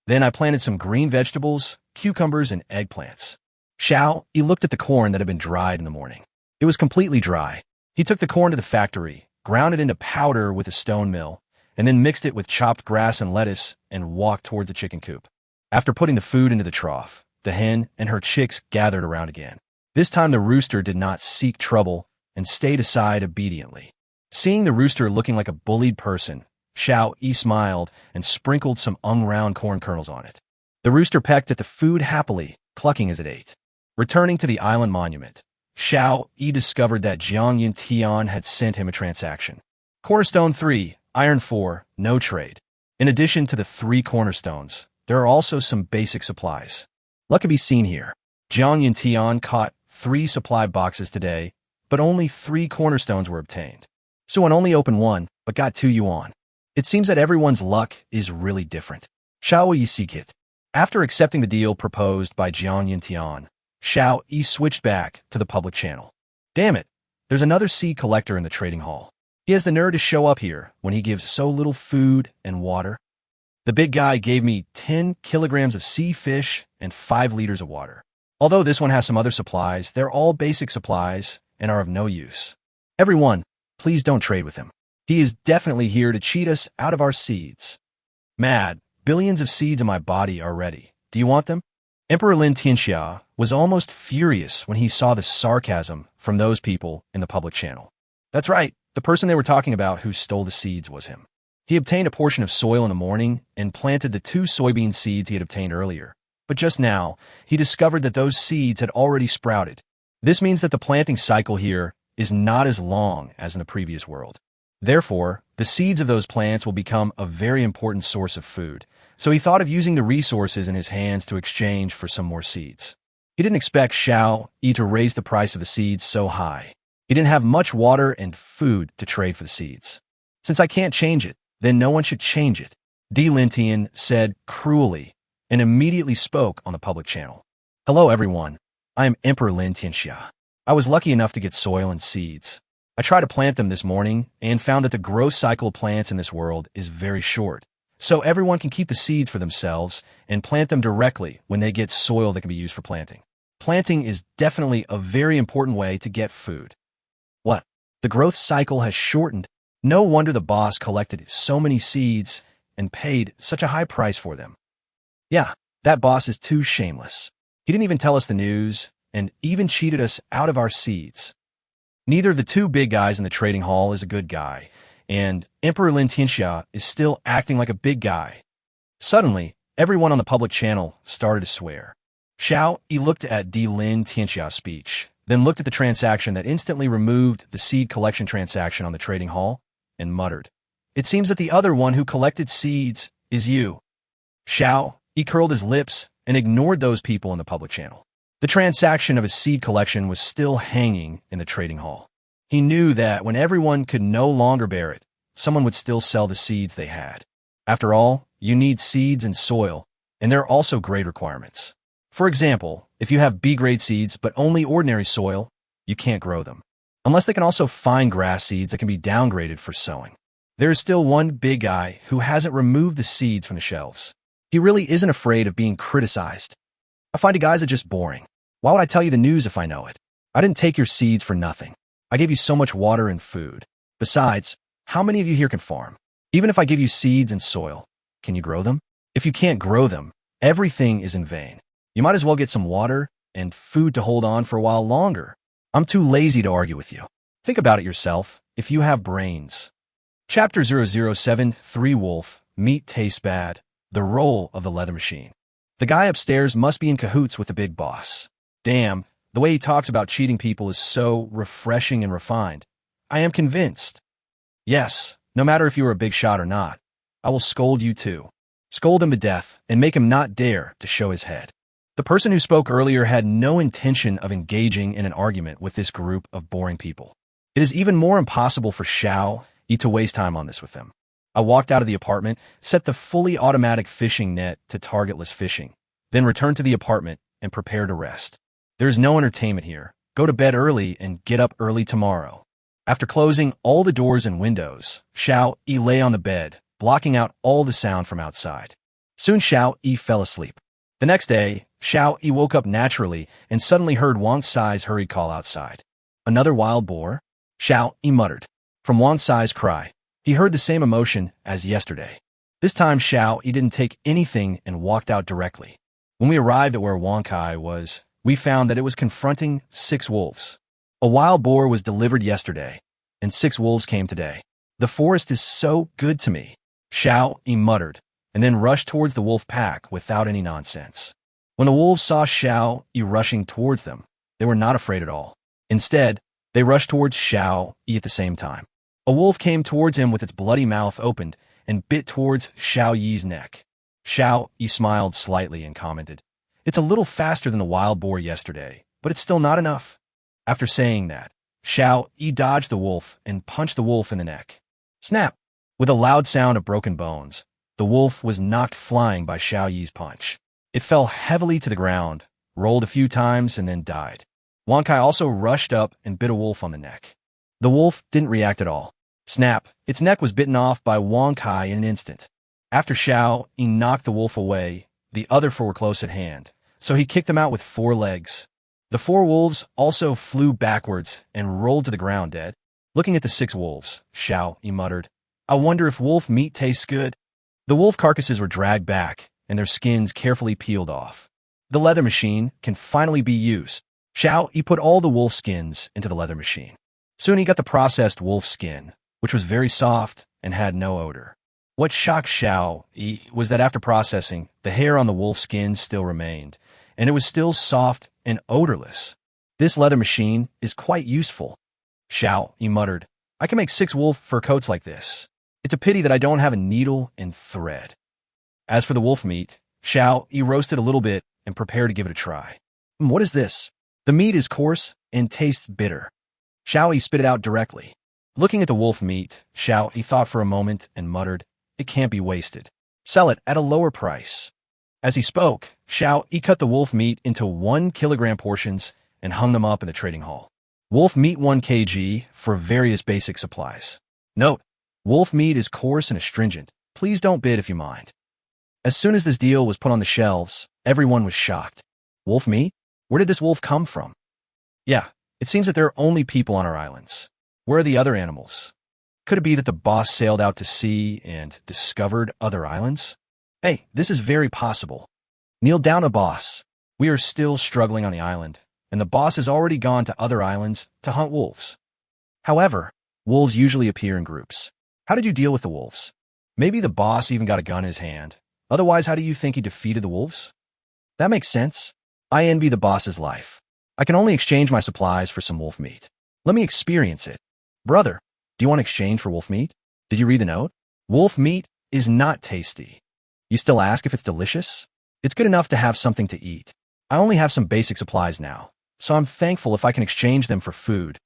Then I planted some green vegetables, cucumbers, and eggplants. Xiao Yi looked at the corn that had been dried in the morning. It was completely dry. He took the corn to the factory, ground it into powder with a stone mill, and then mixed it with chopped grass and lettuce and walked towards the chicken coop. After putting the food into the trough, the hen and her chicks gathered around again. This time the rooster did not seek trouble and stayed aside obediently. Seeing the rooster looking like a bullied person, Xiao Yi smiled and sprinkled some unground corn kernels on it. The rooster pecked at the food happily, clucking as it ate. Returning to the island monument, Xiao Yi discovered that Jiang Yintian had sent him a transaction. Cornerstone 3, Iron 4, no trade. In addition to the 3 cornerstones, there are also some basic supplies. Luck can be seen here. Jiang Yintian caught 3 supply boxes today, but only 3 cornerstones were obtained. Suan only opened 1, but got 2 yuan. It seems that everyone's luck is really different. Xiao Yi seek it. After accepting the deal proposed by Jiang Yintian, Xiao Yi switched back to the public channel. Damn it, there's another seed collector in the trading hall. He has the nerve to show up here when he gives so little food and water. The big guy gave me 10 kilograms of sea fish and 5 liters of water. Although this one has some other supplies, they're all basic supplies and are of no use. Everyone, please don't trade with him. He is definitely here to cheat us out of our seeds. Mad, billions of seeds in my body are ready. Do you want them? Emperor Lin Tianxia was almost furious when he saw the sarcasm from those people in the public channel. That's right, the person they were talking about who stole the seeds was him. He obtained a portion of soil in the morning and planted the 2 soybean seeds he had obtained earlier. But just now, he discovered that those seeds had already sprouted. This means that the planting cycle here is not as long as in the previous world. Therefore, the seeds of those plants will become a very important source of food. So he thought of using the resources in his hands to exchange for some more seeds. He didn't expect Xiao Yi to raise the price of the seeds so high. He didn't have much water and food to trade for the seeds. Since I can't change it, then no one should change it, Di Lintian said cruelly, and immediately spoke on the public channel. Hello everyone, I am Emperor Lin Tianxia. I was lucky enough to get soil and seeds. I tried to plant them this morning and found that the growth cycle of plants in this world is very short. So everyone can keep the seeds for themselves and plant them directly when they get soil that can be used for planting. Planting is definitely a very important way to get food. What? The growth cycle has shortened. No wonder the boss collected so many seeds and paid such a high price for them. Yeah, that boss is too shameless. He didn't even tell us the news and even cheated us out of our seeds. Neither of the 2 big guys in the trading hall is a good guy, and Emperor Lin Tianxia is still acting like a big guy. Suddenly, everyone on the public channel started to swear. Xiao Yi looked at Di Lin Tianxia's speech, then looked at the transaction that instantly removed the seed collection transaction on the trading hall, and muttered, It seems that the other one who collected seeds is you. Xiao, he curled his lips and ignored those people in the public channel. The transaction of his seed collection was still hanging in the trading hall. He knew that when everyone could no longer bear it, someone would still sell the seeds they had. After all, you need seeds and soil, and there are also grade requirements. For example, if you have B-grade seeds but only ordinary soil, you can't grow them, unless they can also find grass seeds that can be downgraded for sowing. There is still one big guy who hasn't removed the seeds from the shelves. He really isn't afraid of being criticized. I find you guys are just boring. Why would I tell you the news if I know it? I didn't take your seeds for nothing. I gave you so much water and food. Besides, how many of you here can farm? Even if I give you seeds and soil, can you grow them? If you can't grow them, everything is in vain. You might as well get some water and food to hold on for a while longer. I'm too lazy to argue with you. Think about it yourself, if you have brains. Chapter 007, 3 Wolf, Meat Tastes Bad, The Role of the Leather Machine. The guy upstairs must be in cahoots with the big boss. Damn, the way he talks about cheating people is so refreshing and refined. I am convinced. Yes, no matter if you are a big shot or not, I will scold you too. Scold him to death and make him not dare to show his head. The person who spoke earlier had no intention of engaging in an argument with this group of boring people. It is even more impossible for Xiao Yi to waste time on this with them. I walked out of the apartment, set the fully automatic fishing net to targetless fishing, then returned to the apartment and prepared to rest. There is no entertainment here. Go to bed early and get up early tomorrow. After closing all the doors and windows, Xiao Yi lay on the bed, blocking out all the sound from outside. Soon Xiao Yi fell asleep. The next day, Xiao Yi woke up naturally and suddenly heard Wang Sai's hurried call outside. Another wild boar? Xiao Yi muttered. From Wang Sai's cry, he heard the same emotion as yesterday. This time Xiao Yi didn't take anything and walked out directly. When we arrived at where Wang Kai was, we found that it was confronting 6 wolves. A wild boar was delivered yesterday, and 6 wolves came today. The forest is so good to me, Xiao Yi muttered, and then rushed towards the wolf pack without any nonsense. When the wolves saw Xiao Yi rushing towards them, they were not afraid at all. Instead, they rushed towards Xiao Yi at the same time. A wolf came towards him with its bloody mouth opened and bit towards Xiao Yi's neck. Xiao Yi smiled slightly and commented, "It's a little faster than the wild boar yesterday, but it's still not enough." After saying that, Xiao Yi dodged the wolf and punched the wolf in the neck. Snap! With a loud sound of broken bones, the wolf was knocked flying by Xiao Yi's punch. It fell heavily to the ground, rolled a few times, and then died. Wang Kai also rushed up and bit a wolf on the neck. The wolf didn't react at all. Snap! Its neck was bitten off by Wang Kai in an instant. After Xiao Yi knocked the wolf away, the other 4 were close at hand, so he kicked them out with 4 legs. The 4 wolves also flew backwards and rolled to the ground dead. Looking at the 6 wolves, Xiao Yi muttered, "I wonder if wolf meat tastes good." The wolf carcasses were dragged back, and their skins carefully peeled off. The leather machine can finally be used. Xiao Yi put all the wolf skins into the leather machine. Soon he got the processed wolf skin, which was very soft and had no odor. What shocked Xiao Yi was that after processing, the hair on the wolf skin still remained, and it was still soft and odorless. This leather machine is quite useful. Xiao Yi muttered, "I can make 6 wolf fur coats like this. It's a pity that I don't have a needle and thread." As for the wolf meat, Xiao Yi roasted a little bit and prepared to give it a try. What is this? The meat is coarse and tastes bitter. Xiao Yi spit it out directly. Looking at the wolf meat, Xiao Yi thought for a moment and muttered, "It can't be wasted. Sell it at a lower price." As he spoke, Xiao Yi cut the wolf meat into 1 kilogram portions and hung them up in the trading hall. Wolf meat 1 kg for various basic supplies. Note, wolf meat is coarse and astringent. Please don't bid if you mind. As soon as this deal was put on the shelves, everyone was shocked. Wolf meat? Where did this wolf come from? Yeah, it seems that there are only people on our islands. Where are the other animals? Could it be that the boss sailed out to sea and discovered other islands? Hey, this is very possible. Kneel down a boss. We are still struggling on the island, and the boss has already gone to other islands to hunt wolves. However, wolves usually appear in groups. How did you deal with the wolves? Maybe the boss even got a gun in his hand. Otherwise, how do you think he defeated the wolves? That makes sense. I envy the boss's life. I can only exchange my supplies for some wolf meat. Let me experience it. Brother, do you want to exchange for wolf meat? Did you read the note? Wolf meat is not tasty. You still ask if it's delicious? It's good enough to have something to eat. I only have some basic supplies now, so I'm thankful if I can exchange them for food.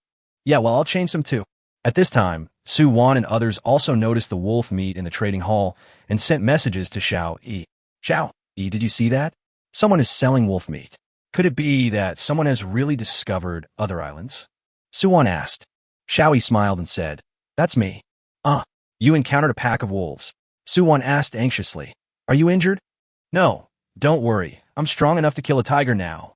Yeah, well, I'll change them too. At this time, Su Wan and others also noticed the wolf meat in the trading hall and sent messages to Xiao Yi. Xiao Yi, did you see that? Someone is selling wolf meat. Could it be that someone has really discovered other islands? Su Wan asked. Xiao Yi smiled and said, That's me. You encountered a pack of wolves. Su Wan asked anxiously. Are you injured? No, don't worry. I'm strong enough to kill a tiger now.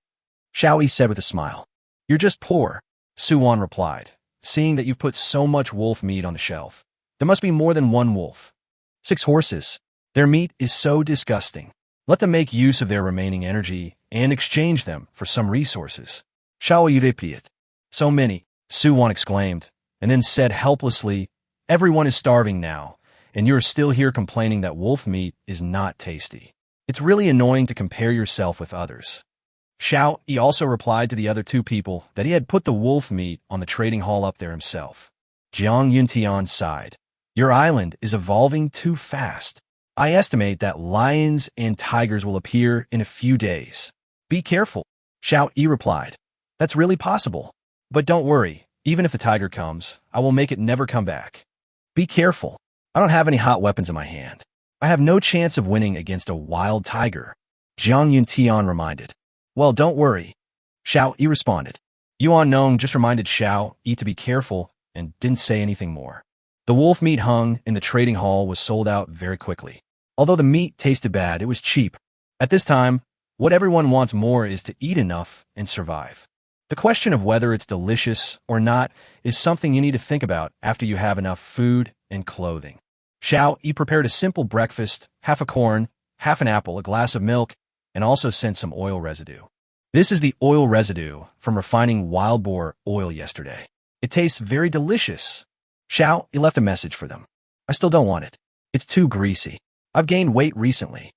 Xiao Yi said with a smile. You're just poor, Su Wan replied, seeing that you've put so much wolf meat on the shelf. There must be more than one wolf. 6 horses. Their meat is so disgusting. Let them make use of their remaining energy and exchange them for some resources. Xiao Yi repeated. So many, Su Wan exclaimed, and then said helplessly, Everyone is starving now, and you're still here complaining that wolf meat is not tasty. It's really annoying to compare yourself with others. Xiao Yi also replied to the other 2 people that he had put the wolf meat on the trading hall up there himself. Jiang Yuntian sighed. Your island is evolving too fast. I estimate that lions and tigers will appear in a few days. Be careful, Xiao Yi replied. That's really possible. But don't worry, even if the tiger comes, I will make it never come back. Be careful. I don't have any hot weapons in my hand. I have no chance of winning against a wild tiger, Jiang Yuntian reminded. Well, don't worry, Xiao Yi responded. Yuan Nong just reminded Xiao Yi to be careful and didn't say anything more. The wolf meat hung in the trading hall was sold out very quickly. Although the meat tasted bad, it was cheap. At this time, what everyone wants more is to eat enough and survive. The question of whether it's delicious or not is something you need to think about after you have enough food and clothing. Xiao Yi prepared a simple breakfast, half a corn, half an apple, a glass of milk, and also sent some oil residue. This is the oil residue from refining wild boar oil yesterday. It tastes very delicious. Xiao Yi left a message for them. I still don't want it. It's too greasy. I've gained weight recently.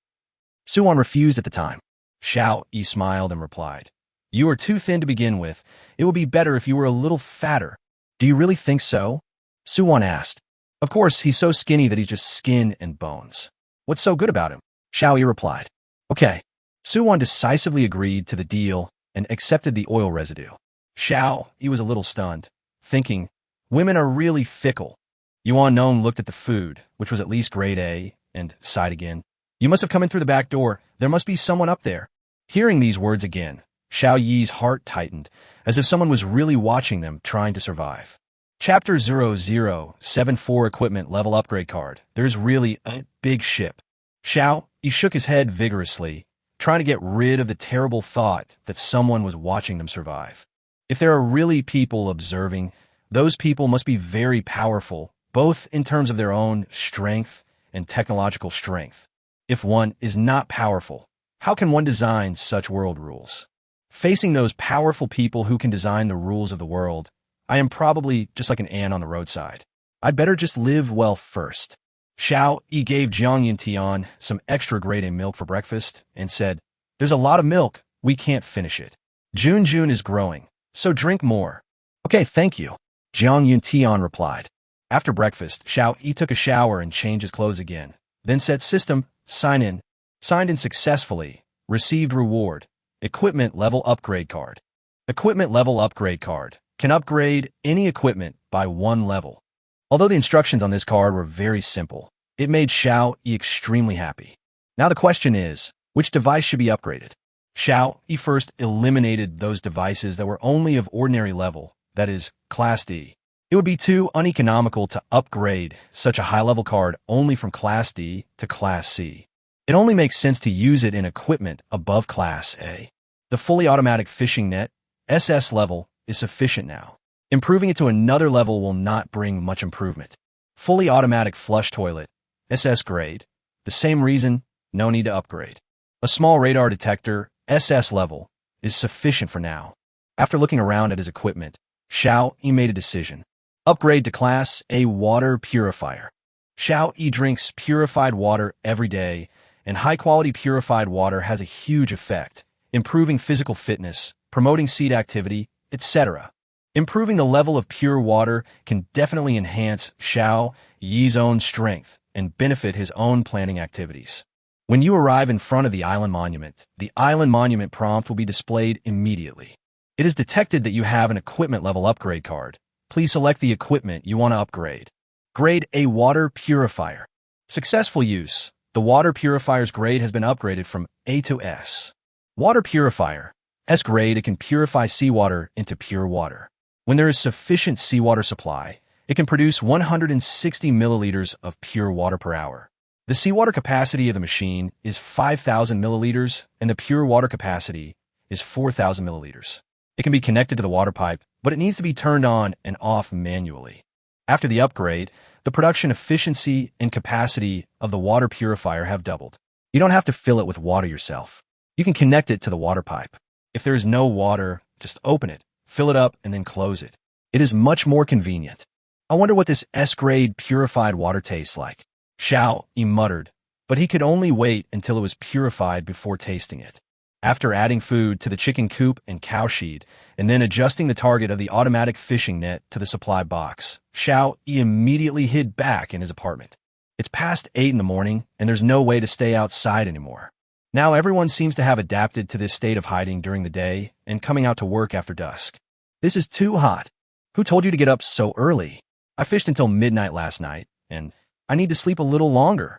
Su Wan refused at the time. Xiao Yi smiled and replied, You are too thin to begin with. It would be better if you were a little fatter. Do you really think so? Su Wan asked. Of course, he's so skinny that he's just skin and bones. What's so good about him? Xiao Yi replied. Okay. Su Wan decisively agreed to the deal and accepted the oil residue. Xiao Yi was a little stunned, thinking, Women are really fickle. Yuan Nong looked at the food, which was at least grade A, and sighed again. You must have come in through the back door. There must be someone up there. Hearing these words again, Xiao Yi's heart tightened, as if someone was really watching them trying to survive. Chapter 0074 Equipment Level Upgrade Card. There's really a big ship. Xiao Yi shook his head vigorously, trying to get rid of the terrible thought that someone was watching them survive. If there are really people observing, those people must be very powerful, both in terms of their own strength and technological strength. If one is not powerful, how can one design such world rules? Facing those powerful people who can design the rules of the world, I am probably just like an ant on the roadside. I'd better just live well first. Xiao Yi gave Jiang Yuntian some extra grade A milk for breakfast and said, There's a lot of milk. We can't finish it. Jun is growing, so drink more. Okay, thank you, Jiang Yuntian replied. After breakfast, Xiao Yi took a shower and changed his clothes again, then said System, sign in. Signed in successfully. Received reward. Equipment Level Upgrade Card. Equipment Level Upgrade Card can upgrade any equipment by 1 level. Although the instructions on this card were very simple, it made Xiao Yi extremely happy. Now the question is, which device should be upgraded? Xiao Yi first eliminated those devices that were only of ordinary level, that is, Class D. It would be too uneconomical to upgrade such a high-level card only from Class D to Class C. It only makes sense to use it in equipment above Class A. The fully automatic fishing net, SS level, is sufficient now. Improving it to another level will not bring much improvement. Fully automatic flush toilet, SS grade. The same reason, no need to upgrade. A small radar detector, SS level, is sufficient for now. After looking around at his equipment, Xiao Yi made a decision. Upgrade to Class A water purifier. Xiao Yi drinks purified water every day, and high-quality purified water has a huge effect, improving physical fitness, promoting seed activity, etc. Improving the level of pure water can definitely enhance Xiao Yi's own strength and benefit his own planning activities. When you arrive in front of the Island Monument prompt will be displayed immediately. It is detected that you have an equipment level upgrade card. Please select the equipment you want to upgrade. Grade A Water Purifier. Successful use. The water purifier's grade has been upgraded from A to S. Water Purifier. S grade, it can purify seawater into pure water. When there is sufficient seawater supply, it can produce 160 milliliters of pure water per hour. The seawater capacity of the machine is 5,000 milliliters, and the pure water capacity is 4,000 milliliters. It can be connected to the water pipe, but it needs to be turned on and off manually. After the upgrade, the production efficiency and capacity of the water purifier have doubled. You don't have to fill it with water yourself. You can connect it to the water pipe. If there is no water, just open it, fill it up, and then close it. It is much more convenient. I wonder what this S-grade purified water tastes like. Xiao Yi muttered, but he could only wait until it was purified before tasting it. After adding food to the chicken coop and cow sheet, and then adjusting the target of the automatic fishing net to the supply box, Xiao Yi immediately hid back in his apartment. It's past 8 in the morning, and there's no way to stay outside anymore. Now everyone seems to have adapted to this state of hiding during the day and coming out to work after dusk. This is too hot. Who told you to get up so early? I fished until midnight last night, and I need to sleep a little longer.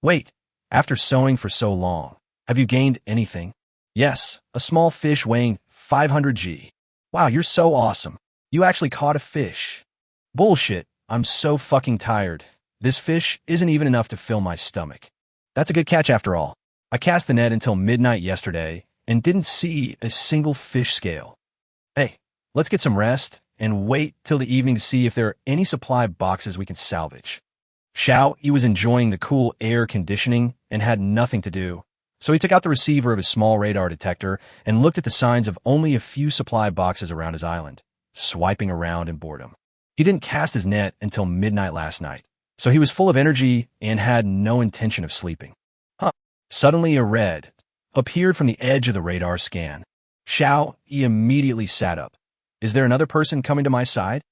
Wait, after sewing for so long, have you gained anything? Yes, a small fish weighing 500 g. Wow, you're so awesome. You actually caught a fish. Bullshit, I'm so fucking tired. This fish isn't even enough to fill my stomach. That's a good catch after all. I cast the net until midnight yesterday and didn't see a single fish scale. Hey, let's get some rest and wait till the evening to see if there are any supply boxes we can salvage. Xiao Yi was enjoying the cool air conditioning and had nothing to do, so he took out the receiver of his small radar detector and looked at the signs of only a few supply boxes around his island, swiping around in boredom. He didn't cast his net until midnight last night, so he was full of energy and had no intention of sleeping. Suddenly a red appeared from the edge of the radar scan. Xiao Yi immediately sat up. Is there another person coming to my side?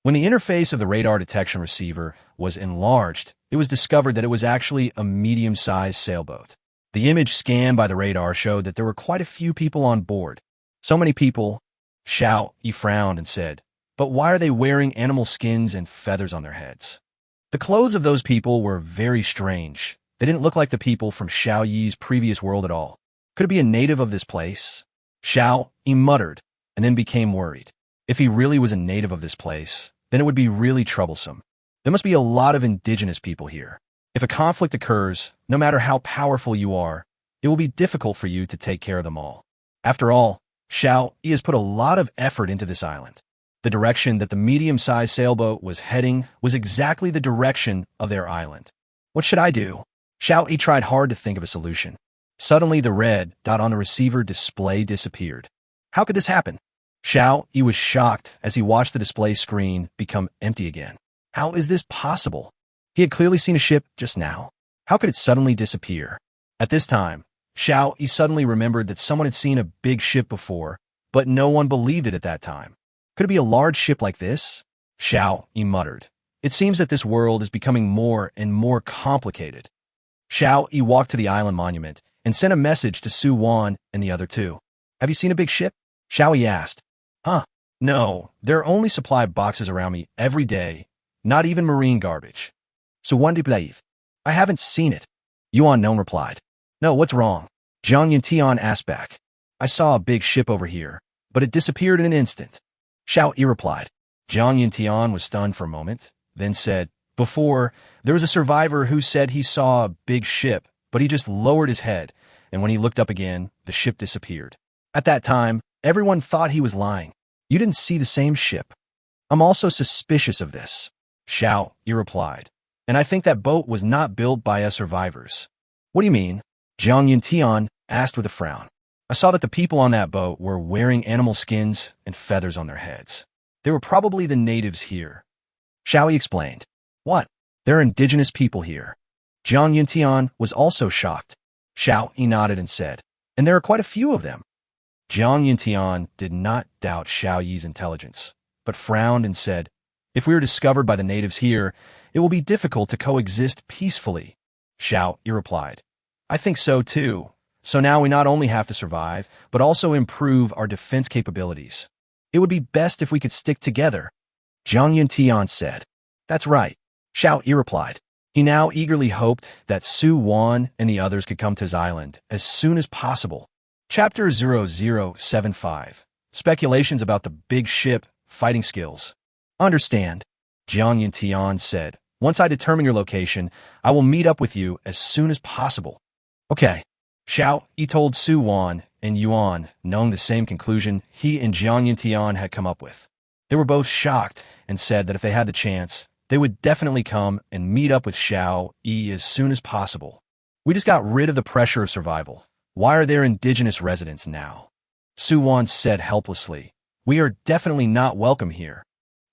When the interface of the radar detection receiver was enlarged, it was discovered that it was actually a medium-sized sailboat. The image scanned by the radar showed that there were quite a few people on board. So many people. Xiao Yi frowned and said, but why are they wearing animal skins and feathers on their heads? The clothes of those people were very strange. They didn't look like the people from Xiao Yi's previous world at all. Could it be a native of this place? Xiao Yi muttered, and then became worried. If he really was a native of this place, then it would be really troublesome. There must be a lot of indigenous people here. If a conflict occurs, no matter how powerful you are, it will be difficult for you to take care of them all. After all, Xiao Yi has put a lot of effort into this island. The direction that the medium-sized sailboat was heading was exactly the direction of their island. What should I do? Xiao Yi tried hard to think of a solution. Suddenly, the red dot on the receiver display disappeared. How could this happen? Xiao Yi was shocked as he watched the display screen become empty again. How is this possible? He had clearly seen a ship just now. How could it suddenly disappear? At this time, Xiao Yi suddenly remembered that someone had seen a big ship before, but no one believed it at that time. Could it be a large ship like this? Xiao Yi muttered. It seems that this world is becoming more and more complicated. Xiao Yi walked to the island monument and sent a message to Su Wan and the other two. Have you seen a big ship? Xiao Yi asked. No, there are only supply boxes around me every day, not even marine garbage. So when do you believe? I haven't seen it. Yuan Nong replied. No, what's wrong? Zhang Yuntian asked back. I saw a big ship over here, but it disappeared in an instant. Xiao Yi replied. Zhang Yuntian was stunned for a moment, then said, before, there was a survivor who said he saw a big ship, but he just lowered his head, and when he looked up again, the ship disappeared. At that time, everyone thought he was lying. You didn't see the same ship. I'm also suspicious of this. Xiao Yi replied. And I think that boat was not built by us survivors. What do you mean? Zhang Yuntian asked with a frown. I saw that the people on that boat were wearing animal skins and feathers on their heads. They were probably the natives here. Xiao Yi explained. What? There are indigenous people here. Zhang Yuntian was also shocked. Xiao Yi nodded and said, and there are quite a few of them. Zhang Yuntian did not doubt Xiao Yi's intelligence, but frowned and said, If we are discovered by the natives here, it will be difficult to coexist peacefully. Xiao Yi replied. I think so too. So now we not only have to survive, but also improve our defense capabilities. It would be best if we could stick together. Zhang Yuntian said. That's right. Xiao Yi replied. He now eagerly hoped that Su Wan and the others could come to his island as soon as possible. Chapter 0075. Speculations about the big ship, fighting skills. Understand, Jiang Yuntian said. Once I determine your location, I will meet up with you as soon as possible. Okay. Xiao Yi told Su Wan and Yuan, knowing the same conclusion he and Jiang Yuntian had come up with. They were both shocked and said that if they had the chance, they would definitely come and meet up with Xiao Yi as soon as possible. We just got rid of the pressure of survival. Why are there indigenous residents now? Su Wan said helplessly. We are definitely not welcome here.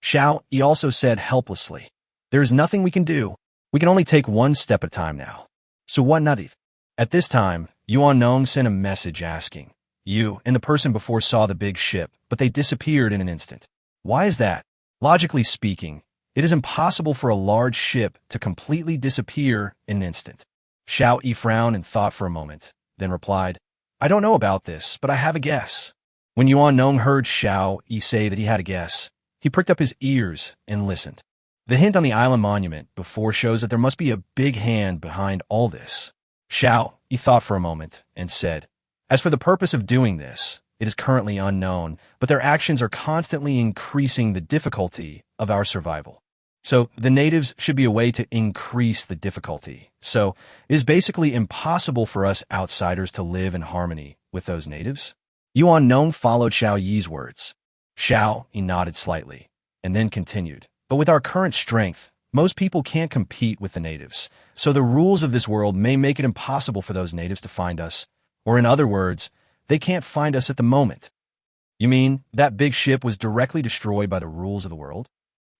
Xiao Yi also said helplessly. There is nothing we can do. We can only take one step at a time now. So what nadith? At this time, Yuan Nong sent a message asking. You and the person before saw the big ship, but they disappeared in an instant. Why is that? Logically speaking, it is impossible for a large ship to completely disappear in an instant. Xiao Yi frowned and thought for a moment, then replied, I don't know about this, but I have a guess. When Yuan Nong heard Xiao Yi say that he had a guess, he pricked up his ears and listened. The hint on the island monument before shows that there must be a big hand behind all this. Xiao Yi thought for a moment and said, As for the purpose of doing this, it is currently unknown, but their actions are constantly increasing the difficulty of our survival. So the natives should be a way to increase the difficulty. So it is basically impossible for us outsiders to live in harmony with those natives. Yuan Nong followed Xiao Yi's words. Xiao Yi nodded slightly, and then continued. But with our current strength, most people can't compete with the natives, so the rules of this world may make it impossible for those natives to find us, or in other words, they can't find us at the moment. You mean that big ship was directly destroyed by the rules of the world?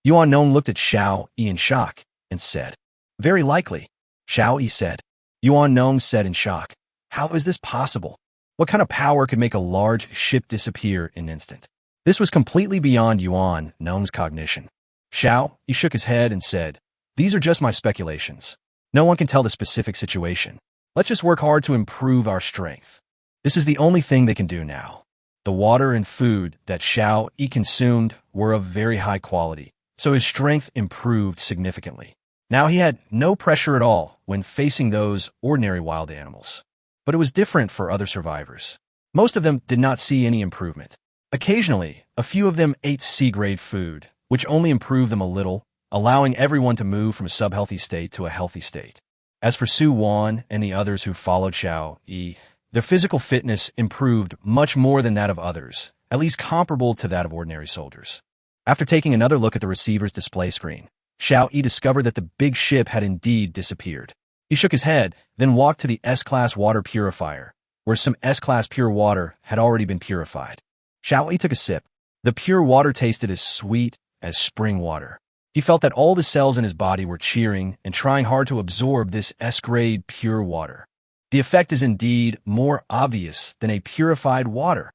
Yuan Nong looked at Xiao Yi in shock and said, Very likely, Xiao Yi said. Yuan Nong said in shock, How is this possible? What kind of power could make a large ship disappear in an instant? This was completely beyond Yuan Nong's cognition. Xiao Yi shook his head and said, These are just my speculations. No one can tell the specific situation. Let's just work hard to improve our strength. This is the only thing they can do now. The water and food that Xiao Yi consumed were of very high quality, so his strength improved significantly. Now he had no pressure at all when facing those ordinary wild animals. But it was different for other survivors. Most of them did not see any improvement. Occasionally, a few of them ate C-grade food, which only improved them a little, allowing everyone to move from a subhealthy state to a healthy state. As for Su Wan and the others who followed Xiao Yi, their physical fitness improved much more than that of others, at least comparable to that of ordinary soldiers. After taking another look at the receiver's display screen, Xiao Yi discovered that the big ship had indeed disappeared. He shook his head, then walked to the S-Class water purifier, where some S-Class pure water had already been purified. Xiao Yi took a sip. The pure water tasted as sweet as spring water. He felt that all the cells in his body were cheering and trying hard to absorb this S-grade pure water. The effect is indeed more obvious than a purified water.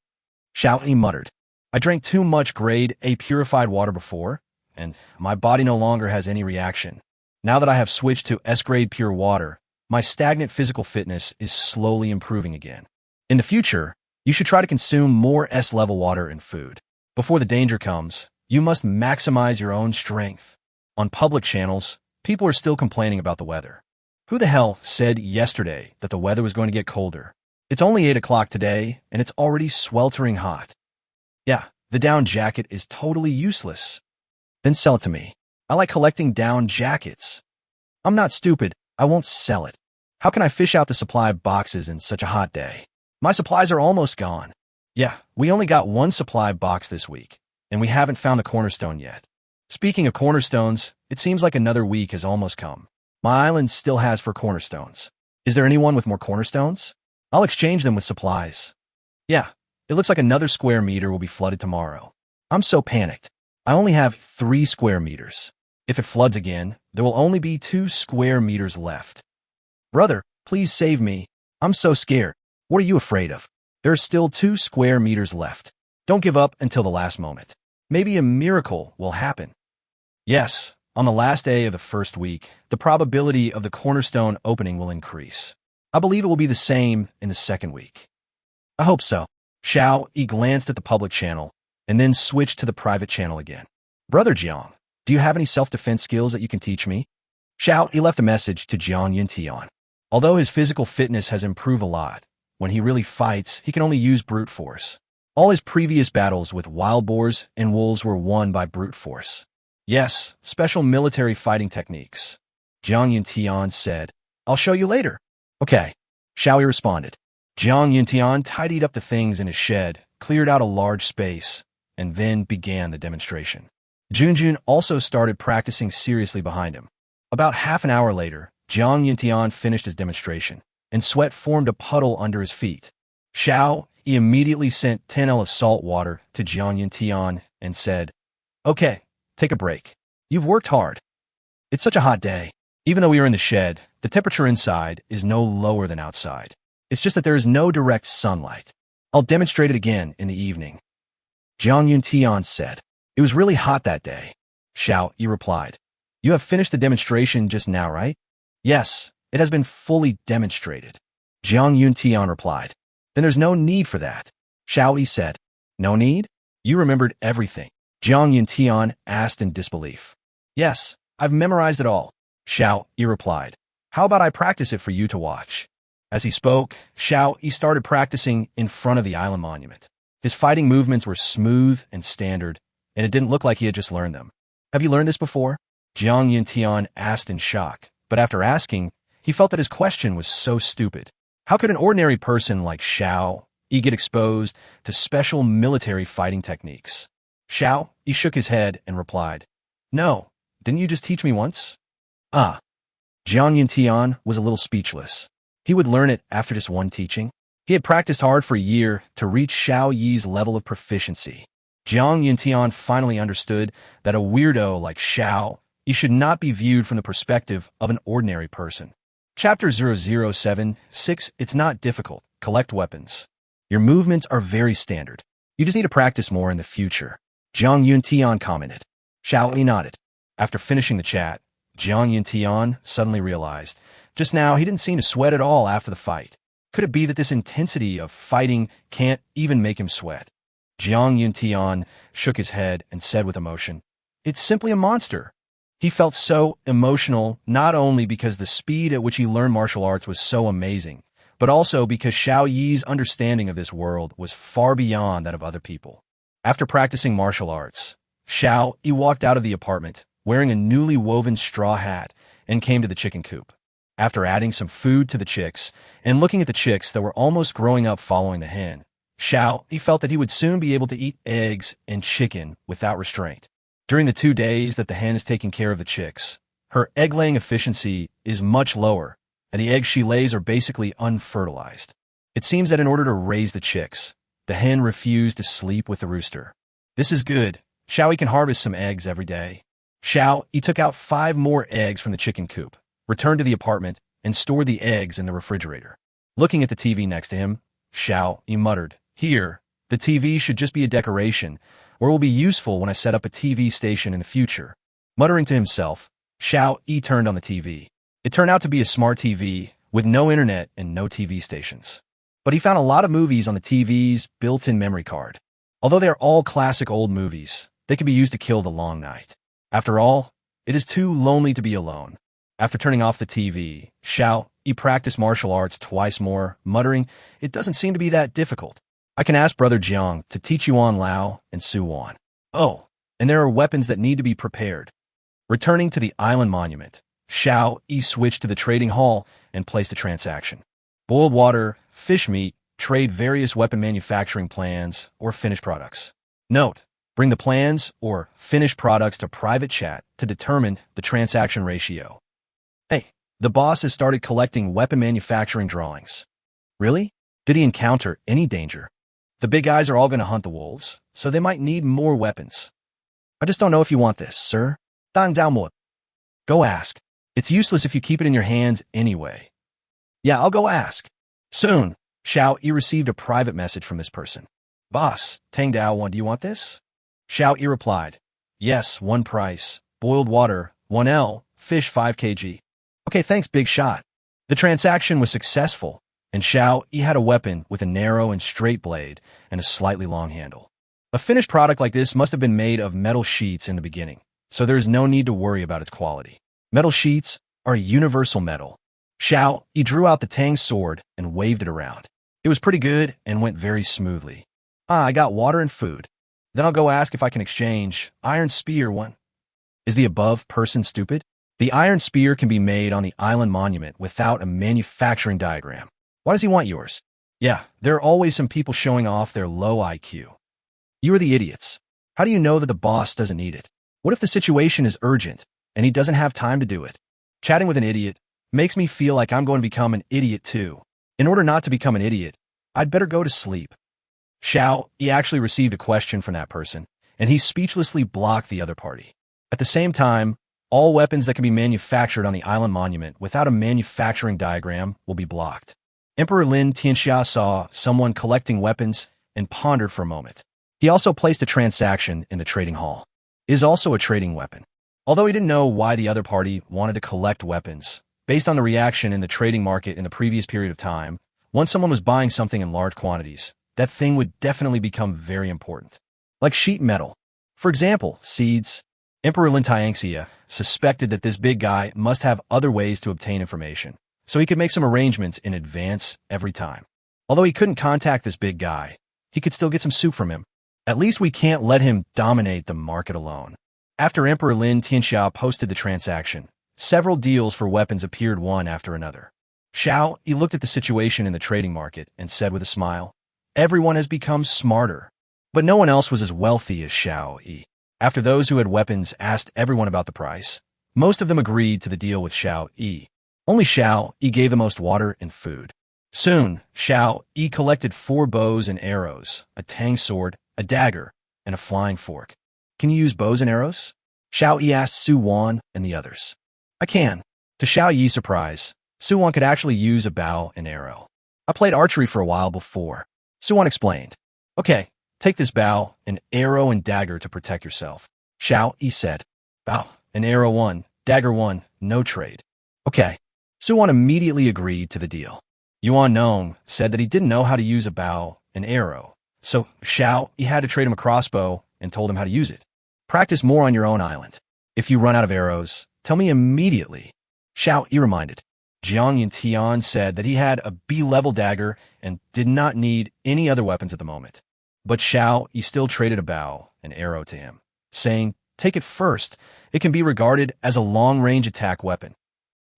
Xiao Yi muttered, I drank too much grade A purified water before, and my body no longer has any reaction. Now that I have switched to S-grade pure water, my stagnant physical fitness is slowly improving again. In the future, you should try to consume more S-level water and food. Before the danger comes, you must maximize your own strength. On public channels, people are still complaining about the weather. Who the hell said yesterday that the weather was going to get colder? It's only 8 o'clock today, and it's already sweltering hot. Yeah, the down jacket is totally useless. Then sell it to me. I like collecting down jackets. I'm not stupid. I won't sell it. How can I fish out the supply of boxes in such a hot day? My supplies are almost gone. Yeah, we only got one supply box this week, and we haven't found the cornerstone yet. Speaking of cornerstones, it seems like another week has almost come. My island still has 4 cornerstones. Is there anyone with more cornerstones? I'll exchange them with supplies. Yeah, it looks like another square meter will be flooded tomorrow. I'm so panicked. I only have 3 square meters. If it floods again, there will only be 2 square meters left. Brother, please save me. I'm so scared. What are you afraid of? There are still 2 square meters left. Don't give up until the last moment. Maybe a miracle will happen. Yes, on the last day of the first week, the probability of the cornerstone opening will increase. I believe it will be the same in the second week. I hope so. Xiao Yi glanced at the public channel and then switched to the private channel again. Brother Jiang, do you have any self-defense skills that you can teach me? Xiao Yi left a message to Jiang Yuntian. Although his physical fitness has improved a lot, when he really fights, he can only use brute force. All his previous battles with wild boars and wolves were won by brute force. Yes, special military fighting techniques. Jiang Yuntian said, I'll show you later. Okay, Xiao Yi responded. Jiang Yuntian tidied up the things in his shed, cleared out a large space, and then began the demonstration. Junjun also started practicing seriously behind him. About half an hour later, Jiang Yuntian finished his demonstration, and sweat formed a puddle under his feet. Xiao Yi immediately sent 10 L of salt water to Jiang Yuntian and said, Okay, take a break. You've worked hard. It's such a hot day. Even though we are in the shed, the temperature inside is no lower than outside. It's just that there is no direct sunlight. I'll demonstrate it again in the evening. Jiang Yuntian said. It was really hot that day. Xiao Yi replied. You have finished the demonstration just now, right? Yes, it has been fully demonstrated. Jiang Yuntian replied. Then there's no need for that. Xiao Yi said. No need? You remembered everything. Jiang Yuntian asked in disbelief. Yes, I've memorized it all. Xiao Yi replied. How about I practice it for you to watch? As he spoke, Xiao Yi started practicing in front of the island monument. His fighting movements were smooth and standard, and it didn't look like he had just learned them. Have you learned this before? Jiang Yuntian asked in shock, but after asking, he felt that his question was so stupid. How could an ordinary person like Xiao Yi get exposed to special military fighting techniques? Xiao Yi shook his head and replied, No, didn't you just teach me once? Ah. Jiang Yuntian was a little speechless. He would learn it after just one teaching. He had practiced hard for a year to reach Xiao Yi's level of proficiency. Jiang Yuntian finally understood that a weirdo like Xiao Yi should not be viewed from the perspective of an ordinary person. Chapter 0076, It's not difficult. Collect weapons. Your movements are very standard. You just need to practice more in the future. Jiang Yuntian commented. Xiao Yi nodded. After finishing the chat, Jiang Yuntian suddenly realized. Just now, he didn't seem to sweat at all after the fight. Could it be that this intensity of fighting can't even make him sweat? Jiang Yuntian shook his head and said with emotion, It's simply a monster. He felt so emotional not only because the speed at which he learned martial arts was so amazing, but also because Xiao Yi's understanding of this world was far beyond that of other people. After practicing martial arts, Xiao Yi walked out of the apartment wearing a newly woven straw hat and came to the chicken coop. After adding some food to the chicks and looking at the chicks that were almost growing up following the hen, Xiao Yi felt that he would soon be able to eat eggs and chicken without restraint. During the 2 days that the hen is taking care of the chicks, her egg-laying efficiency is much lower, and the eggs she lays are basically unfertilized. It seems that in order to raise the chicks, the hen refused to sleep with the rooster. This is good. Xiao Yi can harvest some eggs every day. Xiao Yi took out 5 more eggs from the chicken coop, returned to the apartment, and stored the eggs in the refrigerator. Looking at the TV next to him, Xiao Yi muttered, Here, the TV should just be a decoration, or it will be useful when I set up a TV station in the future. Muttering to himself, Xiao Yi turned on the TV. It turned out to be a smart TV with no internet and no TV stations. But he found a lot of movies on the TV's built-in memory card. Although they are all classic old movies, they can be used to kill the long night. After all, it is too lonely to be alone. After turning off the TV, Xiao Yi practiced martial arts twice more, muttering, It doesn't seem to be that difficult. I can ask Brother Jiang to teach Yuan Lao and Su Wan. Oh, and there are weapons that need to be prepared. Returning to the island monument, Xiao Yi switched to the trading hall and placed a transaction. Boiled water, fish meat, trade various weapon manufacturing plans or finished products. Note, bring the plans or finished products to private chat to determine the transaction ratio. Hey, the boss has started collecting weapon manufacturing drawings. Really? Did he encounter any danger? The big guys are all going to hunt the wolves, so they might need more weapons. I just don't know if you want this, sir. Go ask. It's useless if you keep it in your hands anyway. Yeah, I'll go ask. Soon, Xiao Yi received a private message from this person. Boss, Tang Dao, do you want this? Xiao Yi replied, Yes, one price, boiled water, 1L, fish 5 kg. Okay, thanks, big shot. The transaction was successful, and Xiao Yi had a weapon with a narrow and straight blade and a slightly long handle. A finished product like this must have been made of metal sheets in the beginning, so there is no need to worry about its quality. Metal sheets are a universal metal. Xiao Yi drew out the Tang sword and waved it around. It was pretty good and went very smoothly. I got water and food. Then I'll go ask if I can exchange iron spear one. Is the above person stupid? The iron spear can be made on the island monument without a manufacturing diagram. Why does he want yours? Yeah, there are always some people showing off their low IQ. You are the idiots. How do you know that the boss doesn't need it? What if the situation is urgent and he doesn't have time to do it? Chatting with an idiot makes me feel like I'm going to become an idiot too. In order not to become an idiot, I'd better go to sleep. Xiao Yi actually received a question from that person, and he speechlessly blocked the other party. At the same time, all weapons that can be manufactured on the island monument without a manufacturing diagram will be blocked. Emperor Lin Tianxia saw someone collecting weapons and pondered for a moment. He also placed a transaction in the trading hall. It is also a trading weapon. Although he didn't know why the other party wanted to collect weapons, based on the reaction in the trading market in the previous period of time, once someone was buying something in large quantities, that thing would definitely become very important. Like sheet metal. For example, seeds. Emperor Lin Tianxia suspected that this big guy must have other ways to obtain information, so he could make some arrangements in advance every time. Although he couldn't contact this big guy, he could still get some soup from him. At least we can't let him dominate the market alone. After Emperor Lin Tianxia posted the transaction, several deals for weapons appeared one after another. Xiao Yi looked at the situation in the trading market and said with a smile, "Everyone has become smarter." But no one else was as wealthy as Xiao Yi. After those who had weapons asked everyone about the price, most of them agreed to the deal with Xiao Yi. Only Xiao Yi gave the most water and food. Soon, Xiao Yi collected 4 bows and arrows, a Tang sword, a dagger, and a flying fork. Can you use bows and arrows? Xiao Yi asked Su Wan and the others. I can. To Xiao Yi's surprise, Su Wan could actually use a bow and arrow. I played archery for a while before. Su Wan explained. Okay, take this bow, an arrow and dagger to protect yourself. Xiao Yi said. Bow, an arrow 1, dagger 1, no trade. Okay. Su Wan immediately agreed to the deal. Yuan Nong said that he didn't know how to use a bow and arrow, so Xiao Yi had to trade him a crossbow and told him how to use it. Practice more on your own island. If you run out of arrows, tell me immediately. Xiao Yi reminded. Jiang Yintian said that he had a B-level dagger and did not need any other weapons at the moment. But Xiao Yi still traded a bow and arrow to him, saying, take it first. It can be regarded as a long-range attack weapon.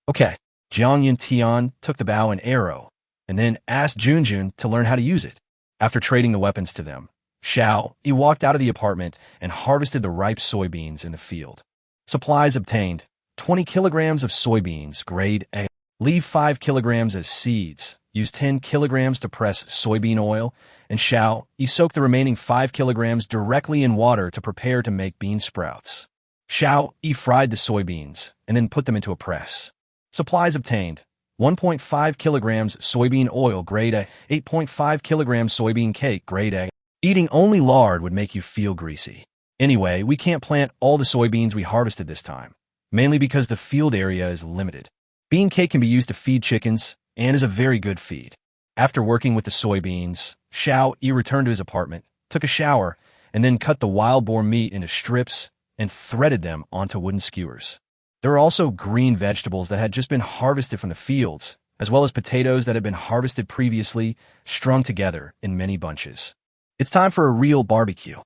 Okay, Jiang Yintian took the bow and arrow, and then asked Junjun to learn how to use it. After trading the weapons to them, Xiao Yi walked out of the apartment and harvested the ripe soybeans in the field. Supplies obtained: 20 kilograms of soybeans, grade A. Leave 5 kilograms as seeds. Use 10 kilograms to press soybean oil, and Xiao Yi soaked the remaining 5 kilograms directly in water to prepare to make bean sprouts. Xiao Yi fried the soybeans and then put them into a press. Supplies obtained: 1.5 kilograms soybean oil, grade A, 8.5 kilograms soybean cake, grade A. Eating only lard would make you feel greasy. Anyway, we can't plant all the soybeans we harvested this time, mainly because the field area is limited. Bean cake can be used to feed chickens and is a very good feed. After working with the soybeans, Xiao Yi returned to his apartment, took a shower, and then cut the wild boar meat into strips and threaded them onto wooden skewers. There were also green vegetables that had just been harvested from the fields, as well as potatoes that had been harvested previously, strung together in many bunches. It's time for a real barbecue.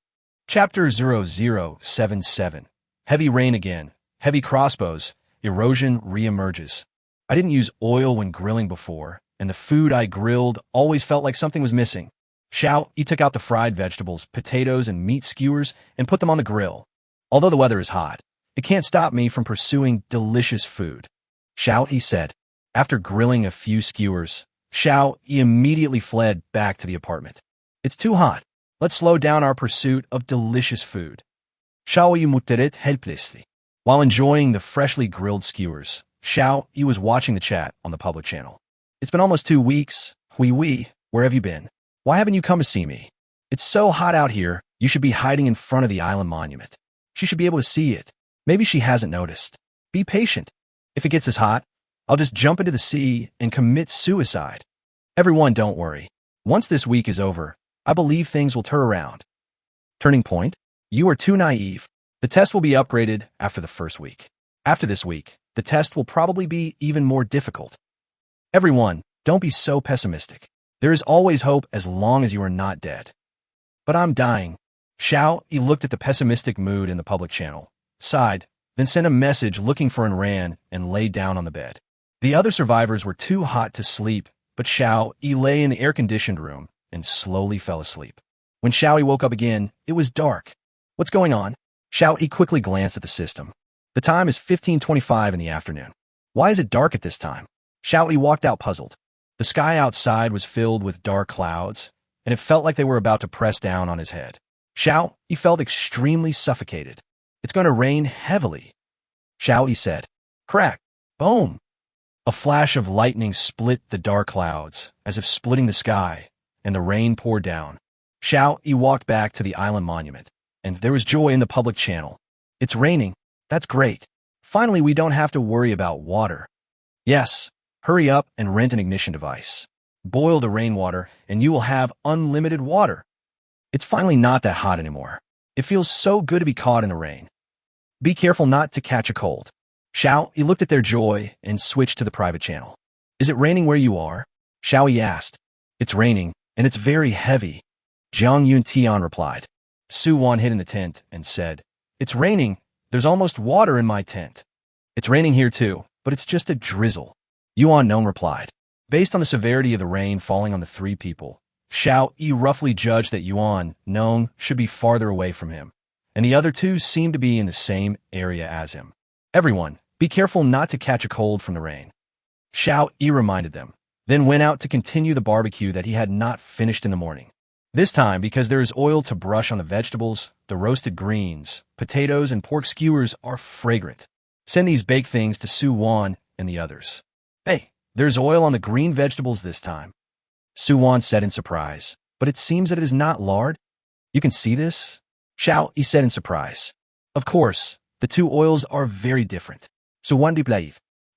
Chapter 0077. Heavy rain again. Heavy crossbows. Erosion reemerges. I didn't use oil when grilling before, and the food I grilled always felt like something was missing. Xiao Yi took out the fried vegetables, potatoes, and meat skewers and put them on the grill. Although the weather is hot, it can't stop me from pursuing delicious food. Xiao Yi said. After grilling a few skewers, Xiao Yi immediately fled back to the apartment. It's too hot. Let's slow down our pursuit of delicious food. Xiao Yi muttered helplessly. While enjoying the freshly grilled skewers, Xiao Yi was watching the chat on the public channel. It's been almost 2 weeks. Where have you been? Why haven't you come to see me? It's so hot out here, you should be hiding in front of the island monument. She should be able to see it. Maybe she hasn't noticed. Be patient. If it gets as hot, I'll just jump into the sea and commit suicide. Everyone, don't worry. Once this week is over, I believe things will turn around. Turning point? You are too naive. The test will be upgraded after the first week. After this week, the test will probably be even more difficult. Everyone, don't be so pessimistic. There is always hope as long as you are not dead. But I'm dying. Xiao Yi looked at the pessimistic mood in the public channel, sighed, then sent a message looking for and ran and lay down on the bed. The other survivors were too hot to sleep, but Xiao Yi lay in the air-conditioned room and slowly fell asleep. When Xiao Yi woke up again, it was dark. What's going on? Xiao Yi quickly glanced at the system. The time is 15:25 in the afternoon. Why is it dark at this time? Xiao Yi walked out puzzled. The sky outside was filled with dark clouds, and it felt like they were about to press down on his head. Xiao Yi felt extremely suffocated. It's going to rain heavily. Xiao Yi said. Crack! Boom! A flash of lightning split the dark clouds, as if splitting the sky, and the rain poured down. Xiao Yi walked back to the island monument, and there was joy in the public channel. It's raining. That's great. Finally, we don't have to worry about water. Yes, hurry up and rent an ignition device. Boil the rainwater, and you will have unlimited water. It's finally not that hot anymore. It feels so good to be caught in the rain. Be careful not to catch a cold. Xiao Yi looked at their joy and switched to the private channel. Is it raining where you are? Xiao Yi asked. It's raining, and it's very heavy. Jiang Yun Tian replied. Su Wan hid in the tent and said, It's raining. There's almost water in my tent. It's raining here too, but it's just a drizzle. Yuan Nong replied. Based on the severity of the rain falling on the three people, Xiao Yi roughly judged that Yuan Nong should be farther away from him, and the other two seemed to be in the same area as him. Everyone, be careful not to catch a cold from the rain. Xiao Yi reminded them, then went out to continue the barbecue that he had not finished in the morning. This time, because there is oil to brush on the vegetables, the roasted greens, potatoes, and pork skewers are fragrant. Send these baked things to Su Wan and the others. Hey, there's oil on the green vegetables this time. Su Wan said in surprise, but it seems that it is not lard. You can see this? Xiao Yi said in surprise. Of course, the two oils are very different. So one deep.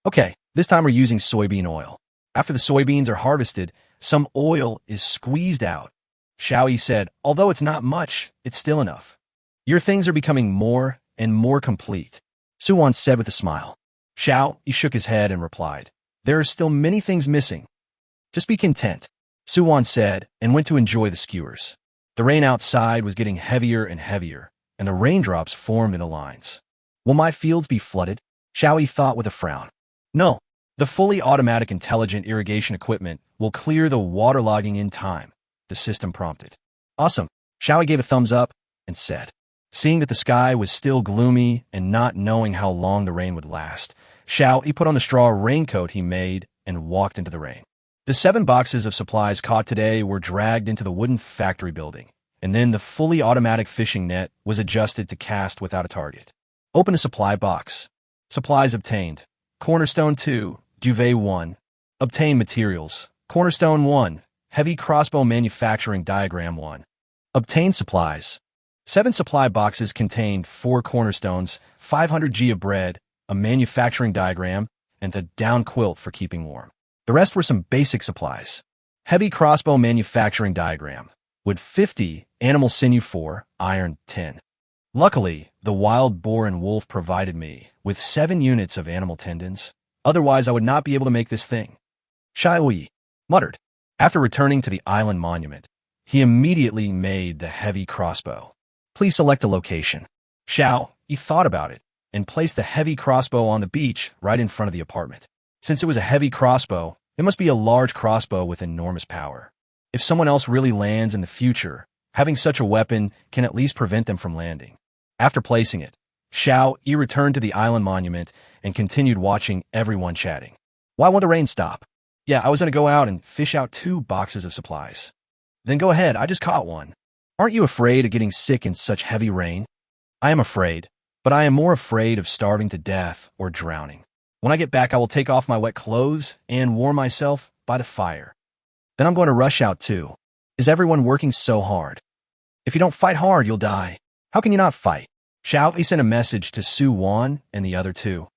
Okay, this time we're using soybean oil. After the soybeans are harvested, some oil is squeezed out. Xiao Yi said, although it's not much, it's still enough. Your things are becoming more and more complete. Su Wan said with a smile. Xiao Yi shook his head and replied, there are still many things missing. Just be content, Su Wan said, and went to enjoy the skewers. The rain outside was getting heavier and heavier, and the raindrops formed into lines. Will my fields be flooded? Xiao Yi thought with a frown. No, the fully automatic intelligent irrigation equipment will clear the waterlogging in time, the system prompted. Awesome, Xiao Yi gave a thumbs up and said. Seeing that the sky was still gloomy and not knowing how long the rain would last, Xiao Yi put on the straw raincoat he made and walked into the rain. The 7 boxes of supplies caught today were dragged into the wooden factory building, and then the fully automatic fishing net was adjusted to cast without a target. Open a supply box. Supplies obtained. Cornerstone 2, Duvet 1. Obtain materials. Cornerstone 1, Heavy Crossbow Manufacturing Diagram 1. Obtain supplies. 7 supply boxes contained 4 cornerstones, 500 g of bread, a manufacturing diagram, and a down quilt for keeping warm. The rest were some basic supplies. Heavy Crossbow Manufacturing Diagram. Wood 50, Animal Sinew 4, Iron 10. Luckily, the wild boar and wolf provided me with 7 units of animal tendons. Otherwise, I would not be able to make this thing. Xiao Yi muttered. After returning to the island monument, he immediately made the heavy crossbow. Please select a location. Xiao Yi thought about it and placed the heavy crossbow on the beach right in front of the apartment. Since it was a heavy crossbow, it must be a large crossbow with enormous power. If someone else really lands in the future, having such a weapon can at least prevent them from landing. After placing it, Xiao Yi returned to the island monument and continued watching everyone chatting. Why won't the rain stop? Yeah, I was going to go out and fish out 2 boxes of supplies. Then go ahead, I just caught one. Aren't you afraid of getting sick in such heavy rain? I am afraid, but I am more afraid of starving to death or drowning. When I get back, I will take off my wet clothes and warm myself by the fire. Then I'm going to rush out too. Is everyone working so hard? If you don't fight hard, you'll die. How can you not fight? Xiao Yi sent a message to Su Wan and the other two.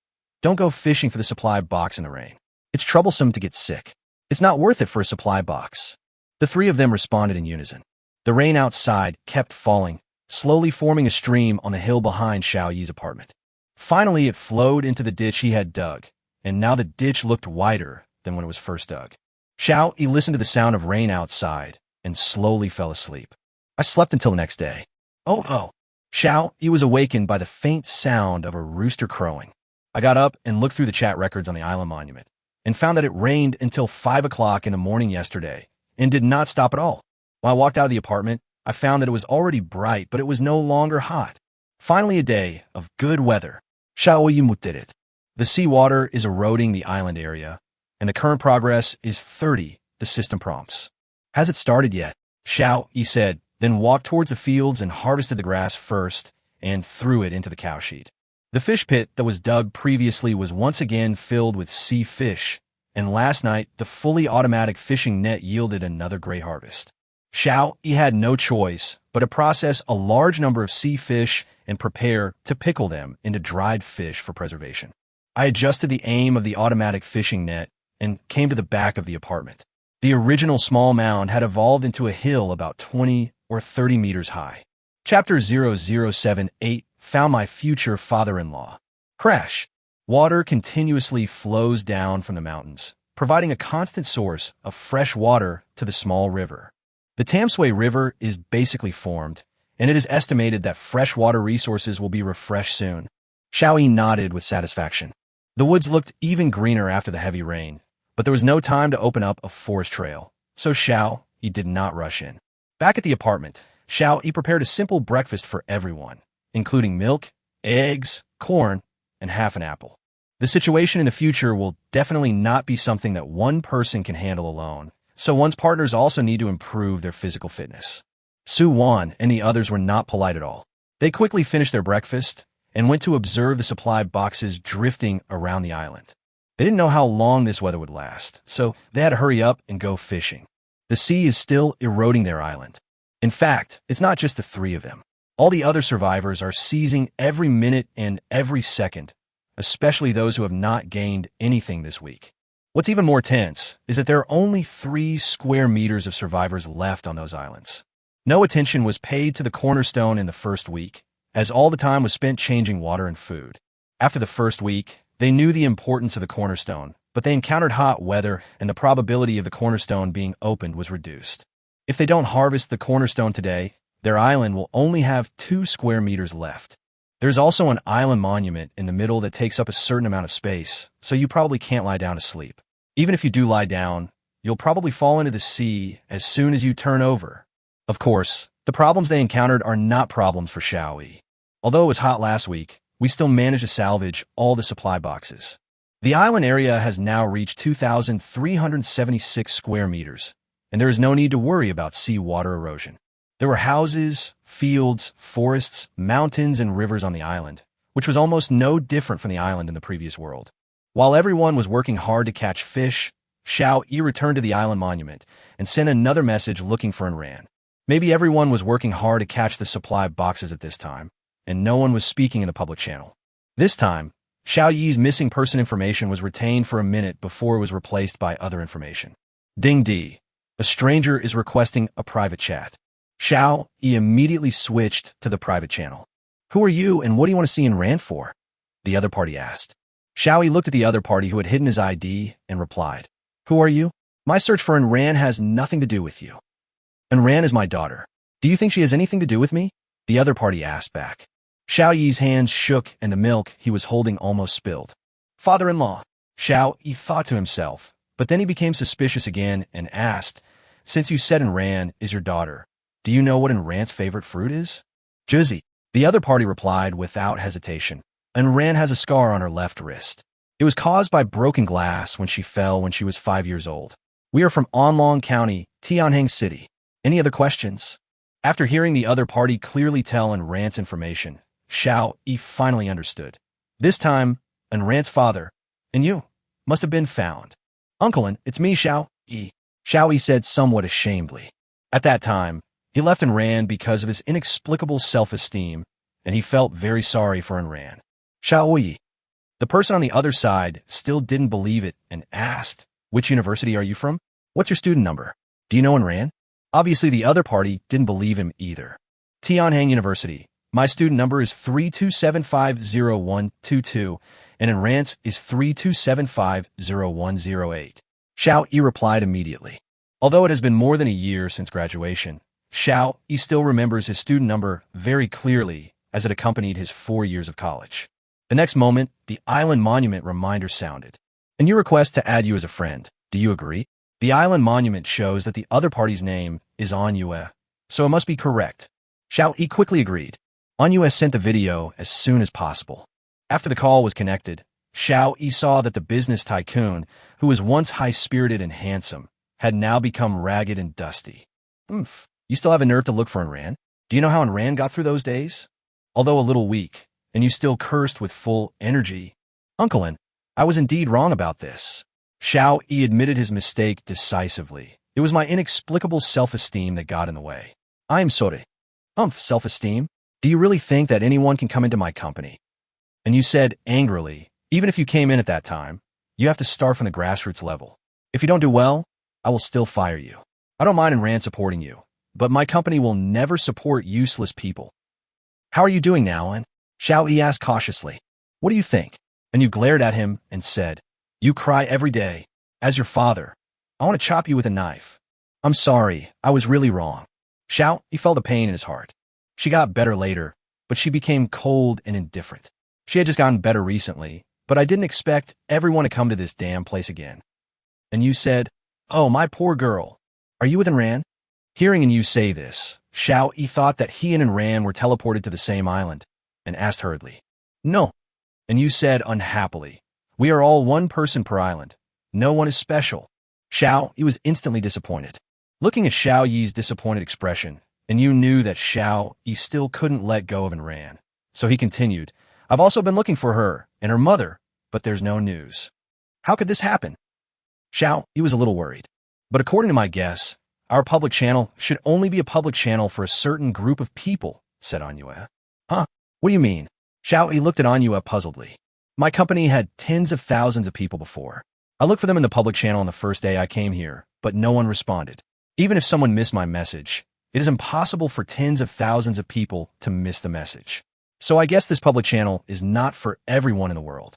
Don't go fishing for the supply box in the rain. It's troublesome to get sick. It's not worth it for a supply box. The three of them responded in unison. The rain outside kept falling, slowly forming a stream on the hill behind Xiao Yi's apartment. Finally, it flowed into the ditch he had dug, and now the ditch looked wider than when it was first dug. Xiao Yi listened to the sound of rain outside and slowly fell asleep. I slept until the next day. Oh. Xiao Yi was awakened by the faint sound of a rooster crowing. I got up and looked through the chat records on the island monument and found that it rained until 5 o'clock in the morning yesterday and did not stop at all. When I walked out of the apartment, I found that it was already bright, but it was no longer hot. Finally, a day of good weather. Xiao Yi did it. The seawater is eroding the island area, and the current progress is 30, the system prompts. Has it started yet? Xiao Yi said, then walked towards the fields and harvested the grass first and threw it into the cow sheet. The fish pit that was dug previously was once again filled with sea fish, and last night the fully automatic fishing net yielded another great harvest. Xiao Yi had no choice but to process a large number of sea fish and prepare to pickle them into dried fish for preservation. I adjusted the aim of the automatic fishing net and came to the back of the apartment. The original small mound had evolved into a hill about 20 or 30 meters high. Chapter 0078 found my future father-in-law. Crash. Water continuously flows down from the mountains, providing a constant source of fresh water to the small river. The Tamsui River is basically formed, and it is estimated that freshwater resources will be refreshed soon. Xiao Yi nodded with satisfaction. The woods looked even greener after the heavy rain, but there was no time to open up a forest trail, so Xiao Yi did not rush in. Back at the apartment, Xiao Yi prepared a simple breakfast for everyone, including milk, eggs, corn, and half an apple. The situation in the future will definitely not be something that one person can handle alone, so one's partners also need to improve their physical fitness. Su Wan and the others were not polite at all. They quickly finished their breakfast and went to observe the supply boxes drifting around the island. They didn't know how long this weather would last, so they had to hurry up and go fishing. The sea is still eroding their island. In fact, it's not just the three of them. All the other survivors are seizing every minute and every second, especially those who have not gained anything this week. What's even more tense is that there are only 3 square meters of survivors left on those islands. No attention was paid to the cornerstone in the first week, as all the time was spent changing water and food. After the first week, they knew the importance of the cornerstone, but they encountered hot weather and the probability of the cornerstone being opened was reduced. If they don't harvest the cornerstone today, their island will only have 2 square meters left. There's also an island monument in the middle that takes up a certain amount of space, so you probably can't lie down to sleep. Even if you do lie down, you'll probably fall into the sea as soon as you turn over. Of course, the problems they encountered are not problems for Xiao Yi. Although it was hot last week, we still managed to salvage all the supply boxes. The island area has now reached 2,376 square meters, and there is no need to worry about seawater erosion. There were houses, fields, forests, mountains, and rivers on the island, which was almost no different from the island in the previous world. While everyone was working hard to catch fish, Xiao Yi returned to the island monument and sent another message looking for Enran. Maybe everyone was working hard to catch the supply boxes at this time, and no one was speaking in the public channel. This time, Xiao Yi's missing person information was retained for a minute before it was replaced by other information. Ding D. A stranger is requesting a private chat. Xiao Yi immediately switched to the private channel. Who are you and what do you want to see Enran for? The other party asked. Xiao Yi looked at the other party who had hidden his ID and replied, Who are you? My search for Enran has nothing to do with you. Enran is my daughter. Do you think she has anything to do with me? The other party asked back. Xiao Yi's hands shook and the milk he was holding almost spilled. Father-in-law, Xiao Yi thought to himself, but then he became suspicious again and asked, Since you said Enran is your daughter, do you know what Enran's favorite fruit is? Jizzy. The other party replied without hesitation. Enran has a scar on her left wrist. It was caused by broken glass when she fell when she was 5 years old. We are from Anlong County, Tianheng City. Any other questions? After hearing the other party clearly tell Enran's information, Xiao Yi finally understood. This time, Enran's father, and you, must have been found. Uncle, it's me, Xiao Yi. Xiao Yi said somewhat ashamedly. At that time, he left Enran because of his inexplicable self-esteem and he felt very sorry for Enran. Xiaoyi. The person on the other side still didn't believe it and asked, "Which university are you from? What's your student number? Do you know Enran?" Obviously, the other party didn't believe him either. Tianhang University. My student number is 32750122, and Enran's is 32750108. Xiao Yi replied immediately. Although it has been more than a year since graduation, Xiao Yi still remembers his student number very clearly as it accompanied his 4 years of college. The next moment, the island monument reminder sounded. "And you request to add you as a friend. Do you agree?" The island monument shows that the other party's name is Anyue, so it must be correct. Xiao Yi quickly agreed. Anyue sent the video as soon as possible. After the call was connected, Xiao Yi saw that the business tycoon, who was once high-spirited and handsome, had now become ragged and dusty. "Oomph, you still have a nerve to look for Enran? Do you know how Enran got through those days? Although a little weak, and you still cursed with full energy." "Uncle, I was indeed wrong about this." Xiao Yi admitted his mistake decisively. "It was my inexplicable self-esteem that got in the way. I am sorry." Self-esteem? Do you really think that anyone can come into my company?" And you said angrily, "Even if you came in at that time, you have to start from the grassroots level. If you don't do well, I will still fire you. I don't mind Enran supporting you, but my company will never support useless people." "How are you doing now, An?" Xiao Yi asked cautiously. "What do you think?" And you glared at him and said, "You cry every day. As your father, I want to chop you with a knife." "I'm sorry, I was really wrong." Xiao Yi felt a pain in his heart. She got better later, but she became cold and indifferent. She had just gotten better recently, but I didn't expect everyone to come to this damn place again. And you said, "Oh, my poor girl. Are you with Enran?" Hearing you say this, Xiao Yi thought that he and Enran were teleported to the same island, and asked hurriedly, "No." And you said unhappily, "We are all one person per island. No one is special." Xiao Yi was instantly disappointed. Looking at Xiao Yi's disappointed expression, and you knew that Xiao Yi still couldn't let go of Enran. So he continued, "I've also been looking for her and her mother, but there's no news." "How could this happen?" Xiao Yi was a little worried. "But according to my guess, our public channel should only be a public channel for a certain group of people," said Anyue. "Huh? What do you mean?" Xiao Yi looked at Anyue puzzledly. "My company had tens of thousands of people before. I looked for them in the public channel on the first day I came here, but no one responded. Even if someone missed my message, it is impossible for tens of thousands of people to miss the message. So I guess this public channel is not for everyone in the world."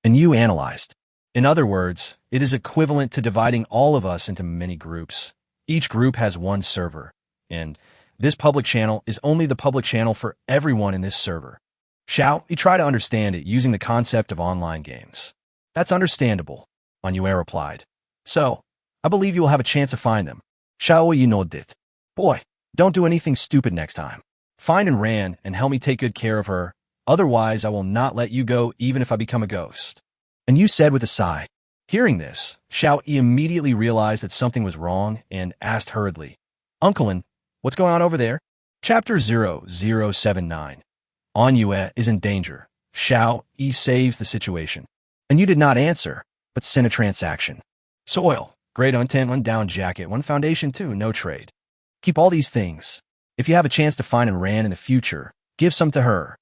And you analyzed. "In other words, it is equivalent to dividing all of us into many groups. Each group has one server, and this public channel is only the public channel for everyone in this server." Xiao Yi tried to understand it using the concept of online games. "That's understandable," Anyue replied. "So, I believe you will have a chance to find them." Xiao Yi nodded. "Boy, don't do anything stupid next time. Find Enran and help me take good care of her. Otherwise, I will not let you go even if I become a ghost." And you said with a sigh. Hearing this, Xiao Yi immediately realized that something was wrong and asked hurriedly, "Uncle, what's going on over there?" Chapter 0079. Anyue is in danger. Xiao Yi saves the situation. And you did not answer, but sent a transaction. Soil, grade 110, 1 down jacket, 1 foundation 2, no trade. Keep all these things. If you have a chance to find Enran in the future, give some to her.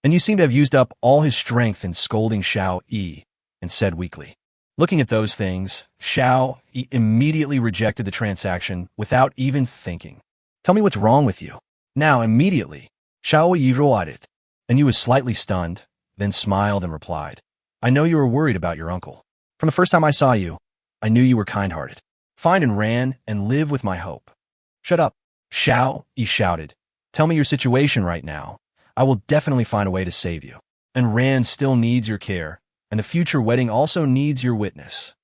And you seem to have used up all his strength in scolding Xiao Yi, and said weakly. Looking at those things, Xiao Yi immediately rejected the transaction without even thinking. "Tell me what's wrong with you." Now, immediately, Xiao Yi nodded, and you was slightly stunned, then smiled and replied, "I know you were worried about your uncle. From the first time I saw you, I knew you were kind-hearted. Find Enran and live with my hope." "Shut up," Xiao Yi shouted. "Tell me your situation right now. I will definitely find a way to save you. Enran still needs your care, and the future wedding also needs your witness."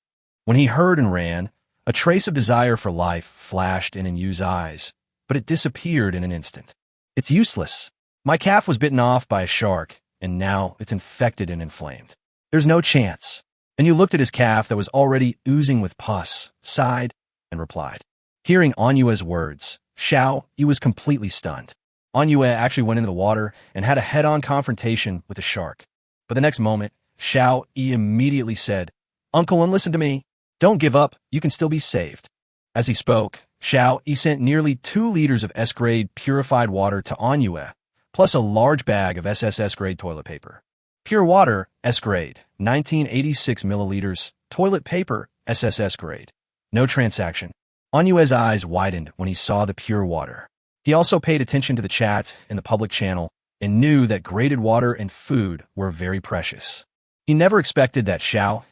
When he heard Enran, a trace of desire for life flashed in Yu's eyes, but it disappeared in an instant. "It's useless. My calf was bitten off by a shark, and now it's infected and inflamed. There's no chance." And you looked at his calf that was already oozing with pus, sighed, and replied. Hearing Anyue's words, Xiao Yi was completely stunned. Anyue actually went into the water and had a head-on confrontation with the shark. But the next moment, Xiao Yi immediately said, "Uncle, and listen to me. Don't give up. You can still be saved." As he spoke, Xiao Yi sent nearly 2 liters of S-grade purified water to Anyue, plus a large bag of SSS-grade toilet paper. Pure water, S-grade, 1986 milliliters, toilet paper, SSS grade. No transaction. Anyue's eyes widened when he saw the pure water. He also paid attention to the chat in the public channel and knew that graded water and food were very precious. He never expected that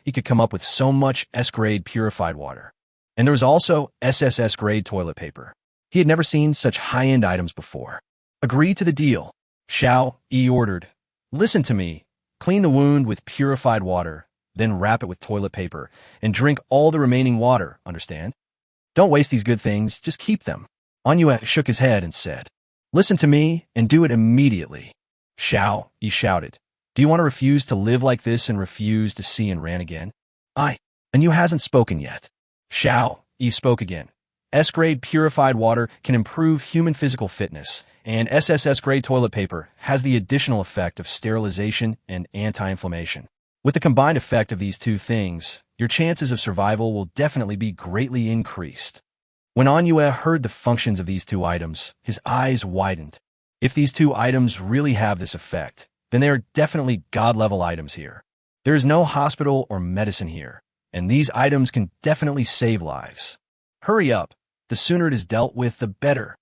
he could come up with so much S-grade purified water. And there was also SSS-grade toilet paper. He had never seen such high-end items before. Agree to the deal. He ordered. Listen to me. Clean the wound with purified water, then wrap it with toilet paper, and drink all the remaining water, understand? Don't waste these good things, just keep them. Anyue shook his head and said, Listen to me and do it immediately. He shouted. Do you want to refuse to live like this and refuse to see and ran again? And you hasn't spoken yet. He spoke again. S-grade purified water can improve human physical fitness, and SSS-grade toilet paper has the additional effect of sterilization and anti-inflammation. With the combined effect of these two things, your chances of survival will definitely be greatly increased. When Anyue heard the functions of these two items, his eyes widened. If these two items really have this effect, then they are definitely God-level items here. There is no hospital or medicine here, and these items can definitely save lives. Hurry up. The sooner it is dealt with, the better.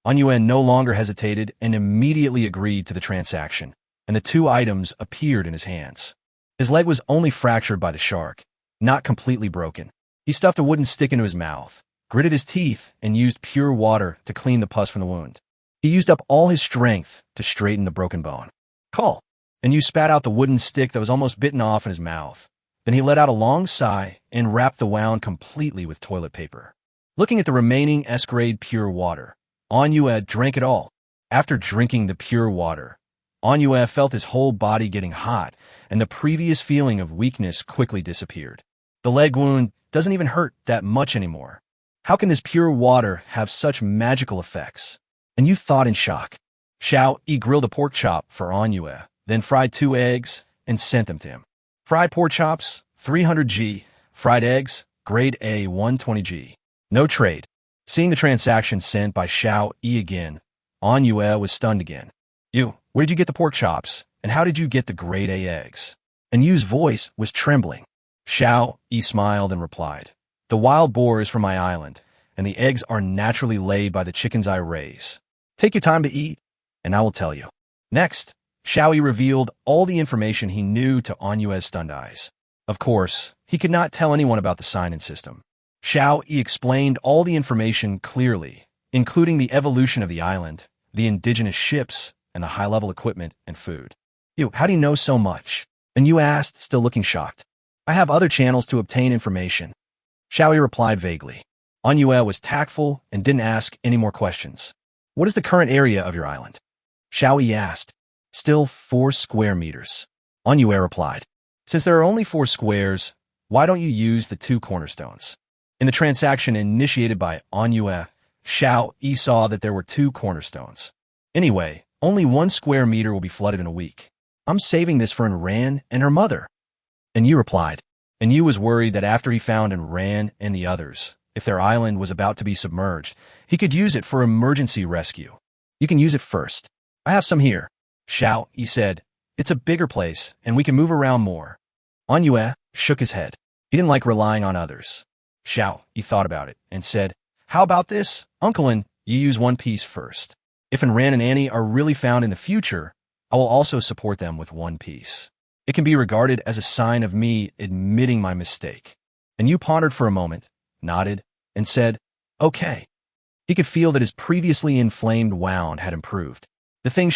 Anyue no longer hesitated and immediately agreed to the transaction, and the two items appeared in his hands. His leg was only fractured by the shark, not completely broken. He stuffed a wooden stick into his mouth, gritted his teeth, and used pure water to clean the pus from the wound. He used up all his strength to straighten the broken bone. And you spat out the wooden stick that was almost bitten off in his mouth. Then he let out a long sigh and wrapped the wound completely with toilet paper. Looking at the remaining S-grade pure water, Anyue drank it all. After drinking the pure water, Anyue felt his whole body getting hot, and the previous feeling of weakness quickly disappeared. The leg wound doesn't even hurt that much anymore. How can this pure water have such magical effects? And you thought in shock. He grilled a pork chop for Anyue, then fried 2 eggs and sent them to him. Fried pork chops, 300G. Fried eggs, grade A, 120G. No trade. Seeing the transaction sent by again, Anyue was stunned again. Where did you get the pork chops, and how did you get the grade A eggs? And Yu's voice was trembling. Smiled and replied, The wild boar is from my island, and the eggs are naturally laid by the chickens I raise. Take your time to eat, and I will tell you. Next, revealed all the information he knew to Anyue's stunned eyes. Of course, he could not tell anyone about the sign-in system. Explained all the information clearly, including the evolution of the island, the indigenous ships, and the high-level equipment and food. How do you know so much? And you asked, still looking shocked. I have other channels to obtain information. Replied vaguely. Anyue was tactful and didn't ask any more questions. What is the current area of your island? Asked. Still 4 square meters. Anyue replied. Since there are only 4 squares, why don't you use the 2 cornerstones? In the transaction initiated by Anyue, saw that there were 2 cornerstones. Anyway, only 1 square meter will be flooded in a week. I'm saving this for Enran and her mother. And Yu replied. And Yu was worried that after he found Enran and the others, if their island was about to be submerged, he could use it for emergency rescue. You can use it first. I have some here. He said. It's a bigger place, and we can move around more. Anyue shook his head. He didn't like relying on others. He thought about it and said, How about this, Uncle, and you use 1 piece first. If Enran and Annie are really found in the future, I will also support them with 1 piece. It can be regarded as a sign of me admitting my mistake. And you pondered for a moment, nodded, and said, Okay. He could feel that his previously inflamed wound had improved. The thing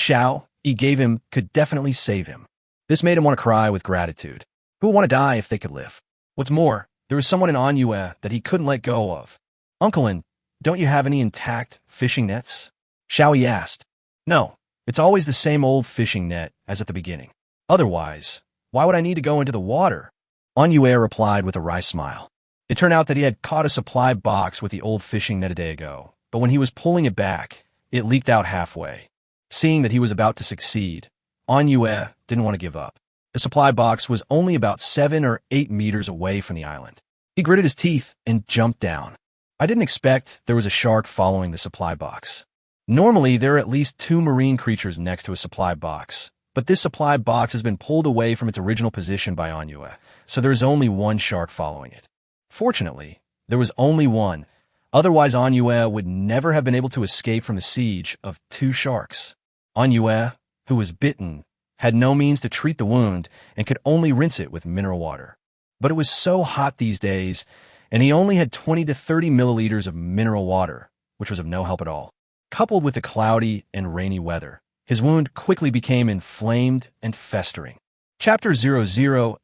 he gave him could definitely save him. This made him want to cry with gratitude. Who would want to die if they could live? What's more, there was someone in Anyue that he couldn't let go of. Uncle, don't you have any intact fishing nets? Asked. No, it's always the same old fishing net as at the beginning. Otherwise, why would I need to go into the water? Anyue replied with a wry smile. It turned out that he had caught a supply box with the old fishing net a day ago, but when he was pulling it back, it leaked out halfway. Seeing that he was about to succeed, Anyue didn't want to give up. The supply box was only about 7 or 8 meters away from the island. He gritted his teeth and jumped down. I didn't expect there was a shark following the supply box. Normally, there are at least 2 marine creatures next to a supply box, but this supply box has been pulled away from its original position by manhwa, so there is only one shark following it. Fortunately, there was only one, otherwise manhwa would never have been able to escape from the siege of 2 sharks. Manhwa, who was bitten, had no means to treat the wound and could only rinse it with mineral water. But it was so hot these days, and he only had 20 to 30 milliliters of mineral water, which was of no help at all. Coupled with the cloudy and rainy weather, his wound quickly became inflamed and festering. Chapter 0080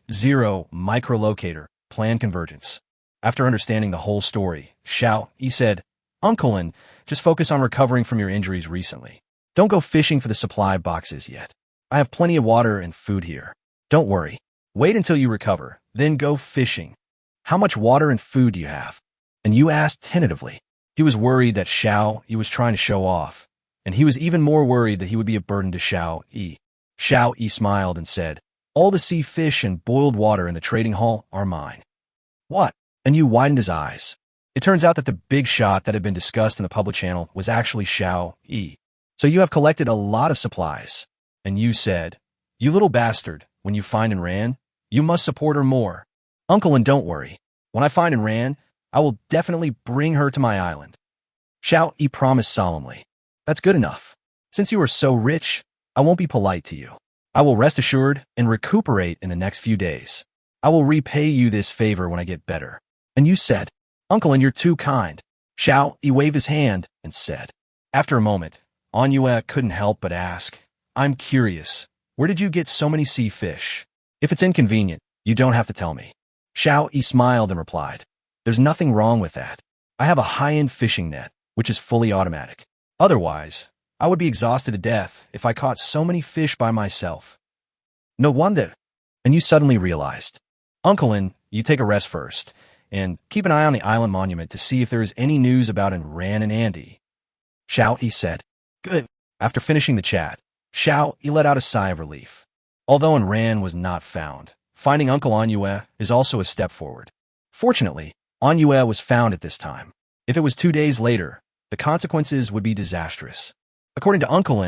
Microlocator Plan Convergence. After understanding the whole story, he said, "Uncle, just focus on recovering from your injuries recently. Don't go fishing for the supply boxes yet. I have plenty of water and food here. Don't worry. Wait until you recover, then go fishing. How much water and food do you have?" And you asked tentatively. He was worried that he was trying to show off, and he was even more worried that he would be a burden to Xiao-Yi. Xiao-Yi smiled and said, "All the sea fish and boiled water in the trading hall are mine." "What?" And you widened his eyes. It turns out that the big shot that had been discussed in the public channel was actually Xiao-Yi. "So you have collected a lot of supplies." And you said, "You little bastard, when you find Ran, you must support her more. Uncle, and don't worry. When I find Ran, I will definitely bring her to my island." Xiao-Yi promised solemnly. "That's good enough. Since you are so rich, I won't be polite to you. I will rest assured and recuperate in the next few days. I will repay you this favor when I get better." And you said, "Uncle, and you're too kind." Xiao-Yi waved his hand and said. After a moment, manhwa couldn't help but ask, "I'm curious, where did you get so many sea fish? If it's inconvenient, you don't have to tell me." Xiao-Yi smiled and replied, "There's nothing wrong with that. I have a high-end fishing net, which is fully automatic. Otherwise, I would be exhausted to death if I caught so many fish by myself." "No wonder." And you suddenly realized, "Uncle, you take a rest first, and keep an eye on the island monument to see if there is any news about Ran and Andy." Xiao-Yi said, "Good." After finishing the chat, Xiao-Yi let out a sigh of relief. Although Ran was not found, finding Uncle manhwa is also a step forward. Fortunately, manhwa was found at this time. If it was 2 days later, the consequences would be disastrous. According to Uncle,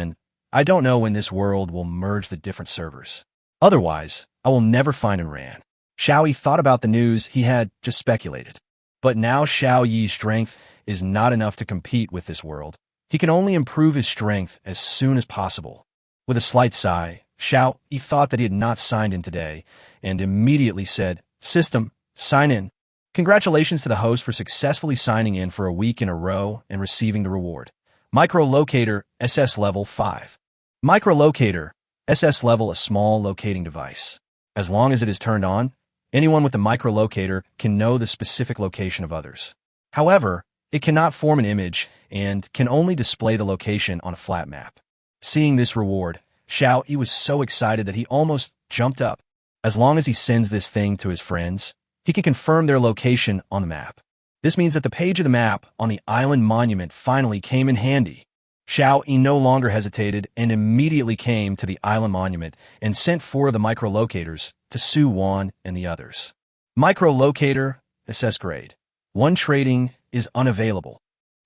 I don't know when this world will merge the different servers. Otherwise, I will never find Ran. Xiao-Yi thought about the news he had just speculated. But now Xiao-Yi's strength is not enough to compete with this world. He can only improve his strength as soon as possible. With a slight sigh, Xiao-Yi thought that he had not signed in today, and immediately said, "System, sign in." Congratulations to the host for successfully signing in for a week in a row and receiving the reward. Microlocator SS Level 5. Microlocator SS Level, a small locating device. As long as it is turned on, anyone with the microlocator can know the specific location of others. However, it cannot form an image and can only display the location on a flat map. Seeing this reward, Xiao-Yi was so excited that he almost jumped up. As long as he sends this thing to his friends, he can confirm their location on the map. This means that the page of the map on the island monument finally came in handy. Xiao-Yi no longer hesitated and immediately came to the island monument and sent 4 of the microlocators to Su-Wan and the others. Microlocator, SS grade. 1 trading is unavailable.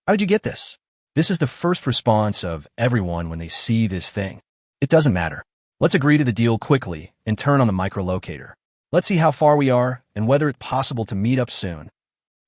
How did you get this? This is the first response of everyone when they see this thing. It doesn't matter. Let's agree to the deal quickly and turn on the microlocator. Let's see how far we are and whether it's possible to meet up soon.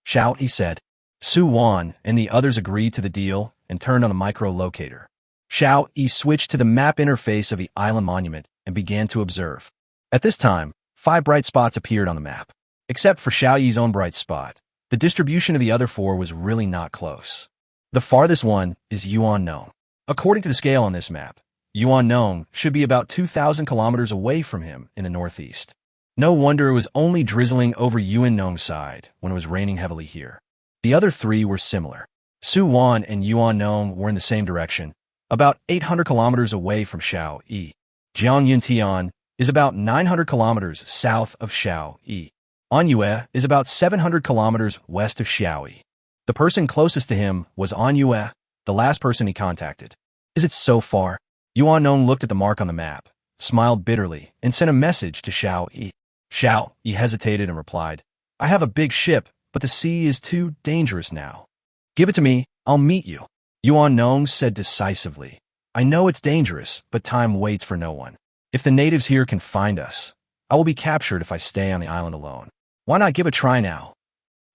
Xiao-Yi said. Su-Wan and the others agreed to the deal and turned on the microlocator. Xiao-Yi switched to the map interface of the island monument and began to observe. At this time, 5 bright spots appeared on the map. Except for Xiao-Yi's own bright spot, the distribution of the other 4 was really not close. The farthest one is Yuan-Nong. According to the scale on this map, Yuan-Nong should be about 2,000 kilometers away from him in the northeast. No wonder it was only drizzling over Yuan-Nong's side when it was raining heavily here. The other 3 were similar. Su-Wan and Yuan-Nong were in the same direction, about 800 kilometers away from Xiao-Yi. Jiangyuntian is about 900 kilometers south of Xiao-Yi. Manhwa is about 700 kilometers west of Xiao-Yi. The person closest to him was Manhwa, the last person he contacted. Is it so far? Yuan-Nong looked at the mark on the map, smiled bitterly, and sent a message to Xiao-Yi. Xiao-Yi hesitated and replied, "I have a big ship, but the sea is too dangerous now. Give it to me, I'll meet you." Yuan Nong said decisively. I know it's dangerous, but time waits for no one. If the natives here can find us, I will be captured if I stay on the island alone. Why not give a try now?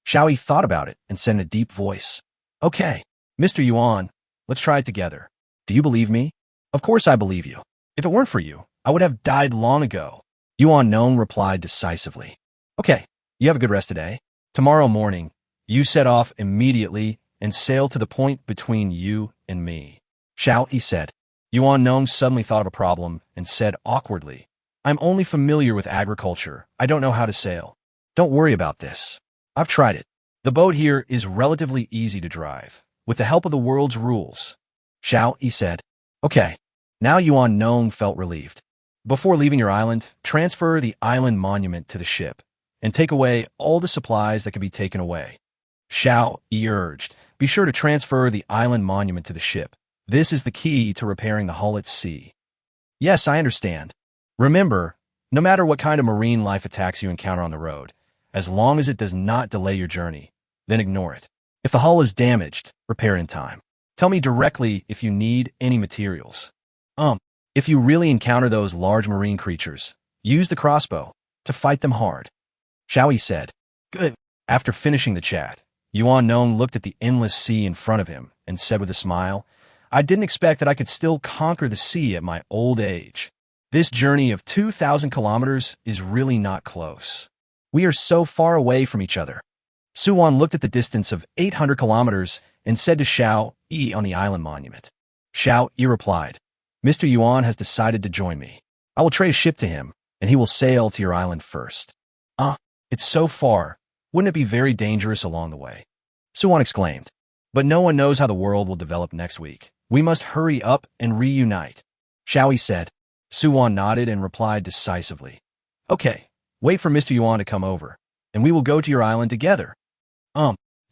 Xiao Yi thought about it and said in a deep voice, Okay, Mr. Yuan, let's try it together. Do you believe me? Of course I believe you. If it weren't for you, I would have died long ago. Yuan Nong replied decisively. Okay, you have a good rest today. Tomorrow morning, you set off immediately and sail to the point between you and me. Xiao Yi said. Yuan Nong suddenly thought of a problem and said awkwardly, I'm only familiar with agriculture. I don't know how to sail. Don't worry about this. I've tried it. The boat here is relatively easy to drive, with the help of the world's rules. Xiao Yi said. Okay. Now Yuan Nong felt relieved. Before leaving your island, transfer the island monument to the ship, and take away all the supplies that can be taken away. Xiao Yi urged, be sure to transfer the island monument to the ship. This is the key to repairing the hull at sea. Yes, I understand. Remember, no matter what kind of marine life attacks you encounter on the road, as long as it does not delay your journey, then ignore it. If the hull is damaged, repair in time. Tell me directly if you need any materials. If you really encounter those large marine creatures, use the crossbow to fight them hard. Xiao Yi said. Good. After finishing the chat, Yuan Nong looked at the endless sea in front of him and said with a smile, I didn't expect that I could still conquer the sea at my old age. This journey of 2,000 kilometers is really not close. We are so far away from each other. Suwan looked at the distance of 800 kilometers and said to Xiao Yi on the island monument. Xiao Yi replied, Mr. Yuan has decided to join me. I will trade a ship to him, and he will sail to your island first. It's so far. Wouldn't it be very dangerous along the way? Suwan exclaimed. But no one knows how the world will develop next week. We must hurry up and reunite. Xiao Yi said. Suwan nodded and replied decisively. Okay, wait for Mr. Yuan to come over, and we will go to your island together.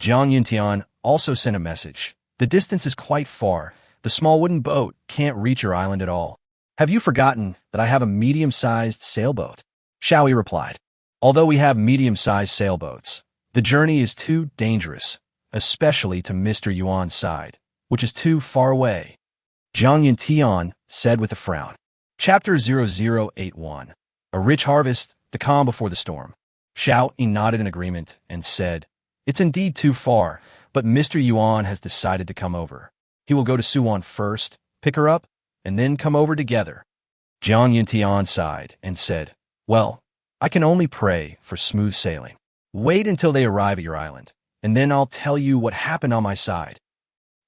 Jiang Yuntian also sent a message. The distance is quite far. The small wooden boat can't reach your island at all. Have you forgotten that I have a medium-sized sailboat? Xiao Yi replied. Although we have medium-sized sailboats, the journey is too dangerous, especially to Mr. Yuan's side, which is too far away. Jiang Yuntian said with a frown. Chapter 0081. A Rich Harvest, the Calm Before the Storm. Xiao Yi nodded in agreement and said, It's indeed too far, but Mr. Yuan has decided to come over. He will go to Suwan first, pick her up, and then come over together. Jiang Yuntian sighed and said, Well, I can only pray for smooth sailing. Wait until they arrive at your island, and then I'll tell you what happened on my side.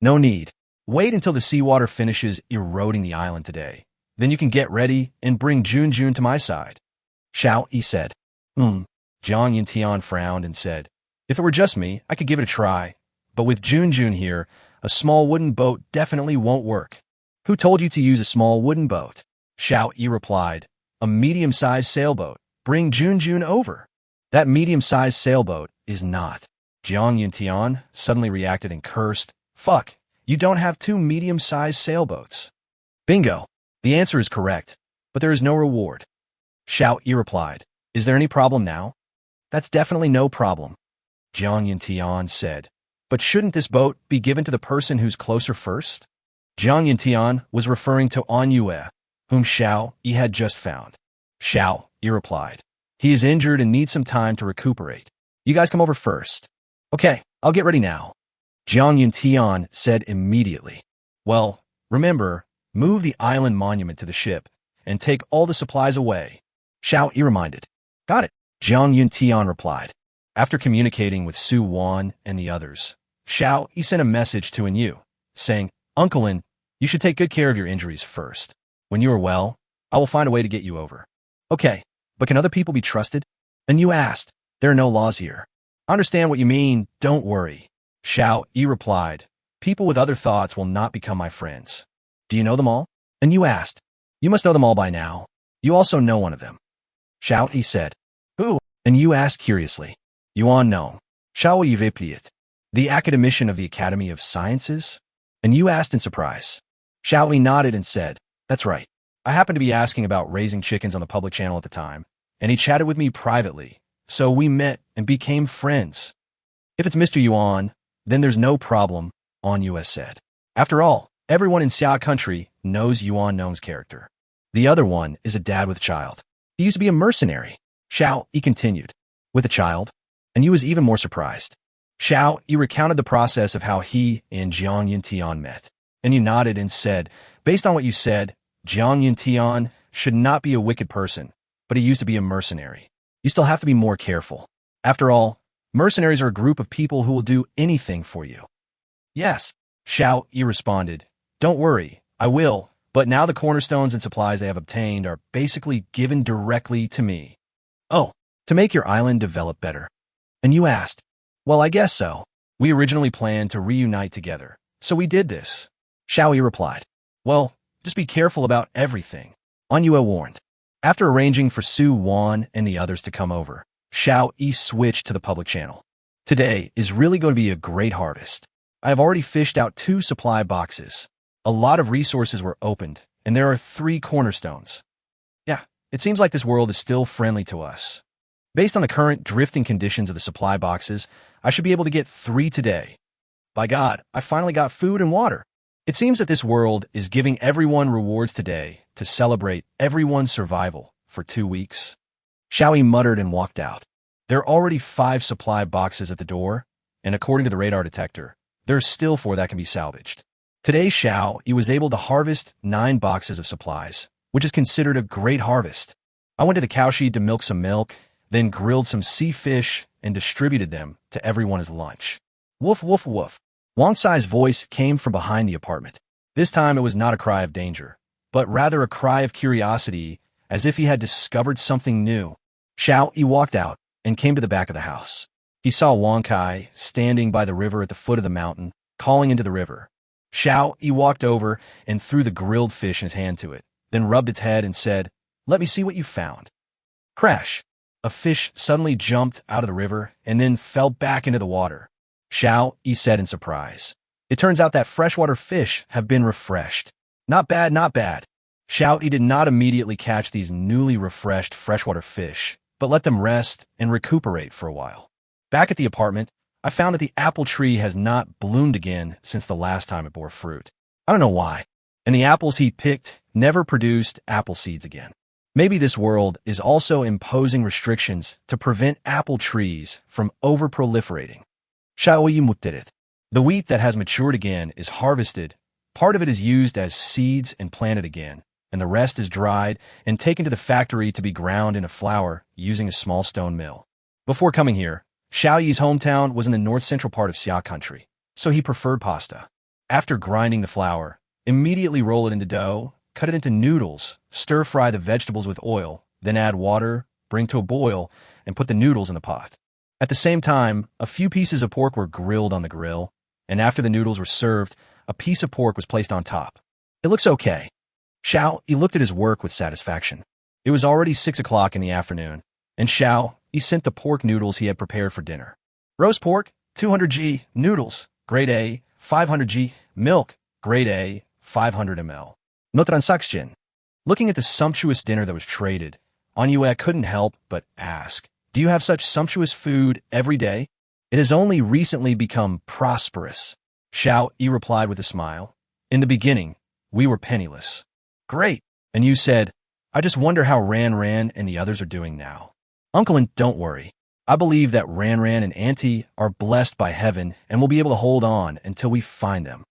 No need. Wait until the seawater finishes eroding the island today. Then you can get ready and bring Junjun to my side. Xiao Yi said. Jiang Yuntian frowned and said, If it were just me, I could give it a try. But with Junjun here, a small wooden boat definitely won't work. Who told you to use a small wooden boat? Xiao Yi replied, A medium-sized sailboat. Bring Junjun over. That medium-sized sailboat is not. Jiang Yuntian suddenly reacted and cursed. Fuck, you don't have two medium-sized sailboats. Bingo. The answer is correct, but there is no reward. Xiao Yi replied. Is there any problem now? That's definitely no problem. Jiang Yuntian said. But shouldn't this boat be given to the person who's closer first? Jiang Yuntian was referring to An Yue, whom Xiao Yi had just found. Xiao Yi replied. He is injured and needs some time to recuperate. You guys come over first. Okay, I'll get ready now. Jiang Yuntian said immediately. Well, remember, move the island monument to the ship and take all the supplies away. Xiao Yi reminded. Got it. Jiang Yuntian replied. After communicating with Su Wan and the others, Xiao Yi sent a message to Yu, saying, Uncle In, you should take good care of your injuries first. When you are well, I will find a way to get you over. Okay, but can other people be trusted? And Yu asked. There are no laws here. I understand what you mean, don't worry. Xiao Yi replied. People with other thoughts will not become my friends. Do you know them all? And Yu asked. You must know them all by now. You also know one of them. Xiao Yi said. Who? And Yu asked curiously. Yuan Nong. Xiao Yi replied. The academician of the Academy of Sciences? And Yu asked in surprise. Xiao Yi nodded and said, That's right. I happened to be asking about raising chickens on the public channel at the time, and he chatted with me privately, so we met and became friends. If it's Mr. Yuan, then there's no problem, An Yue said. After all, everyone in Xia country knows Yuan Nong's character. The other one is a dad with a child. He used to be a mercenary. Xiao Yi continued. With a child? And you was even more surprised. Xiao Yi recounted the process of how he and Jiang Yintian met. And you nodded and said, based on what you said, Jiang Yintian should not be a wicked person, but he used to be a mercenary. You still have to be more careful. After all, mercenaries are a group of people who will do anything for you. Yes, Xiao Yi responded. Don't worry, I will, but now the cornerstones and supplies they have obtained are basically given directly to me. Oh, to make your island develop better. And you asked, well, I guess so. We originally planned to reunite together, so we did this. Xiao Yi replied. Well, just be careful about everything. Anhwa warned. After arranging for Su Wan and the others to come over, Xiao Yi switched to the public channel. Today is really going to be a great harvest. I have already fished out 2 supply boxes. A lot of resources were opened, and there are 3 cornerstones. Yeah, it seems like this world is still friendly to us. Based on the current drifting conditions of the supply boxes, I should be able to get 3 today. By God, I finally got food and water. It seems that this world is giving everyone rewards today to celebrate everyone's survival for 2 weeks. Xiao Yi muttered and walked out. There are already 5 supply boxes at the door, and according to the radar detector, there are still 4 that can be salvaged. Today, Xiao Yi was able to harvest 9 boxes of supplies, which is considered a great harvest. I went to the cow shed to milk some milk, then grilled some sea fish and distributed them to everyone as lunch. Woof, woof, woof. Wang Sai's voice came from behind the apartment. This time it was not a cry of danger, but rather a cry of curiosity, as if he had discovered something new. Xiao Yi walked out and came to the back of the house. He saw Wang Kai standing by the river at the foot of the mountain, calling into the river. Xiao Yi walked over and threw the grilled fish in his hand to it, then rubbed its head and said, "Let me see what you found." Crash! A fish suddenly jumped out of the river and then fell back into the water. Xiao Yi said in surprise. It turns out that freshwater fish have been refreshed. Not bad, not bad. Xiao Yi did not immediately catch these newly refreshed freshwater fish, but let them rest and recuperate for a while. Back at the apartment, I found that the apple tree has not bloomed again since the last time it bore fruit. I don't know why. And the apples he picked never produced apple seeds again. Maybe this world is also imposing restrictions to prevent apple trees from over-proliferating. Xiao Yi did it. The wheat that has matured again is harvested. Part of it is used as seeds and planted again, and the rest is dried and taken to the factory to be ground into flour using a small stone mill. Before coming here, Xiao Yi's hometown was in the north-central part of Xia country, so he preferred pasta. After grinding the flour, immediately roll it into dough, cut it into noodles, stir-fry the vegetables with oil, then add water, bring to a boil, and put the noodles in the pot. At the same time, a few pieces of pork were grilled on the grill, and after the noodles were served, a piece of pork was placed on top. It looks okay. Xiao Yi looked at his work with satisfaction. It was already 6 o'clock in the afternoon, and Xiao Yi sent the pork noodles he had prepared for dinner. Roast pork, 200 g, noodles, grade A, 500 g, milk, grade A, 500 ml. No transaction. Looking at the sumptuous dinner that was traded, Anhwa couldn't help but ask, do you have such sumptuous food every day? It has only recently become prosperous. Xiao Yi replied with a smile. In the beginning, we were penniless. Great. And you said, I just wonder how Ran Ran and the others are doing now. Uncle, and don't worry. I believe that Ran Ran and Auntie are blessed by heaven and will be able to hold on until we find them.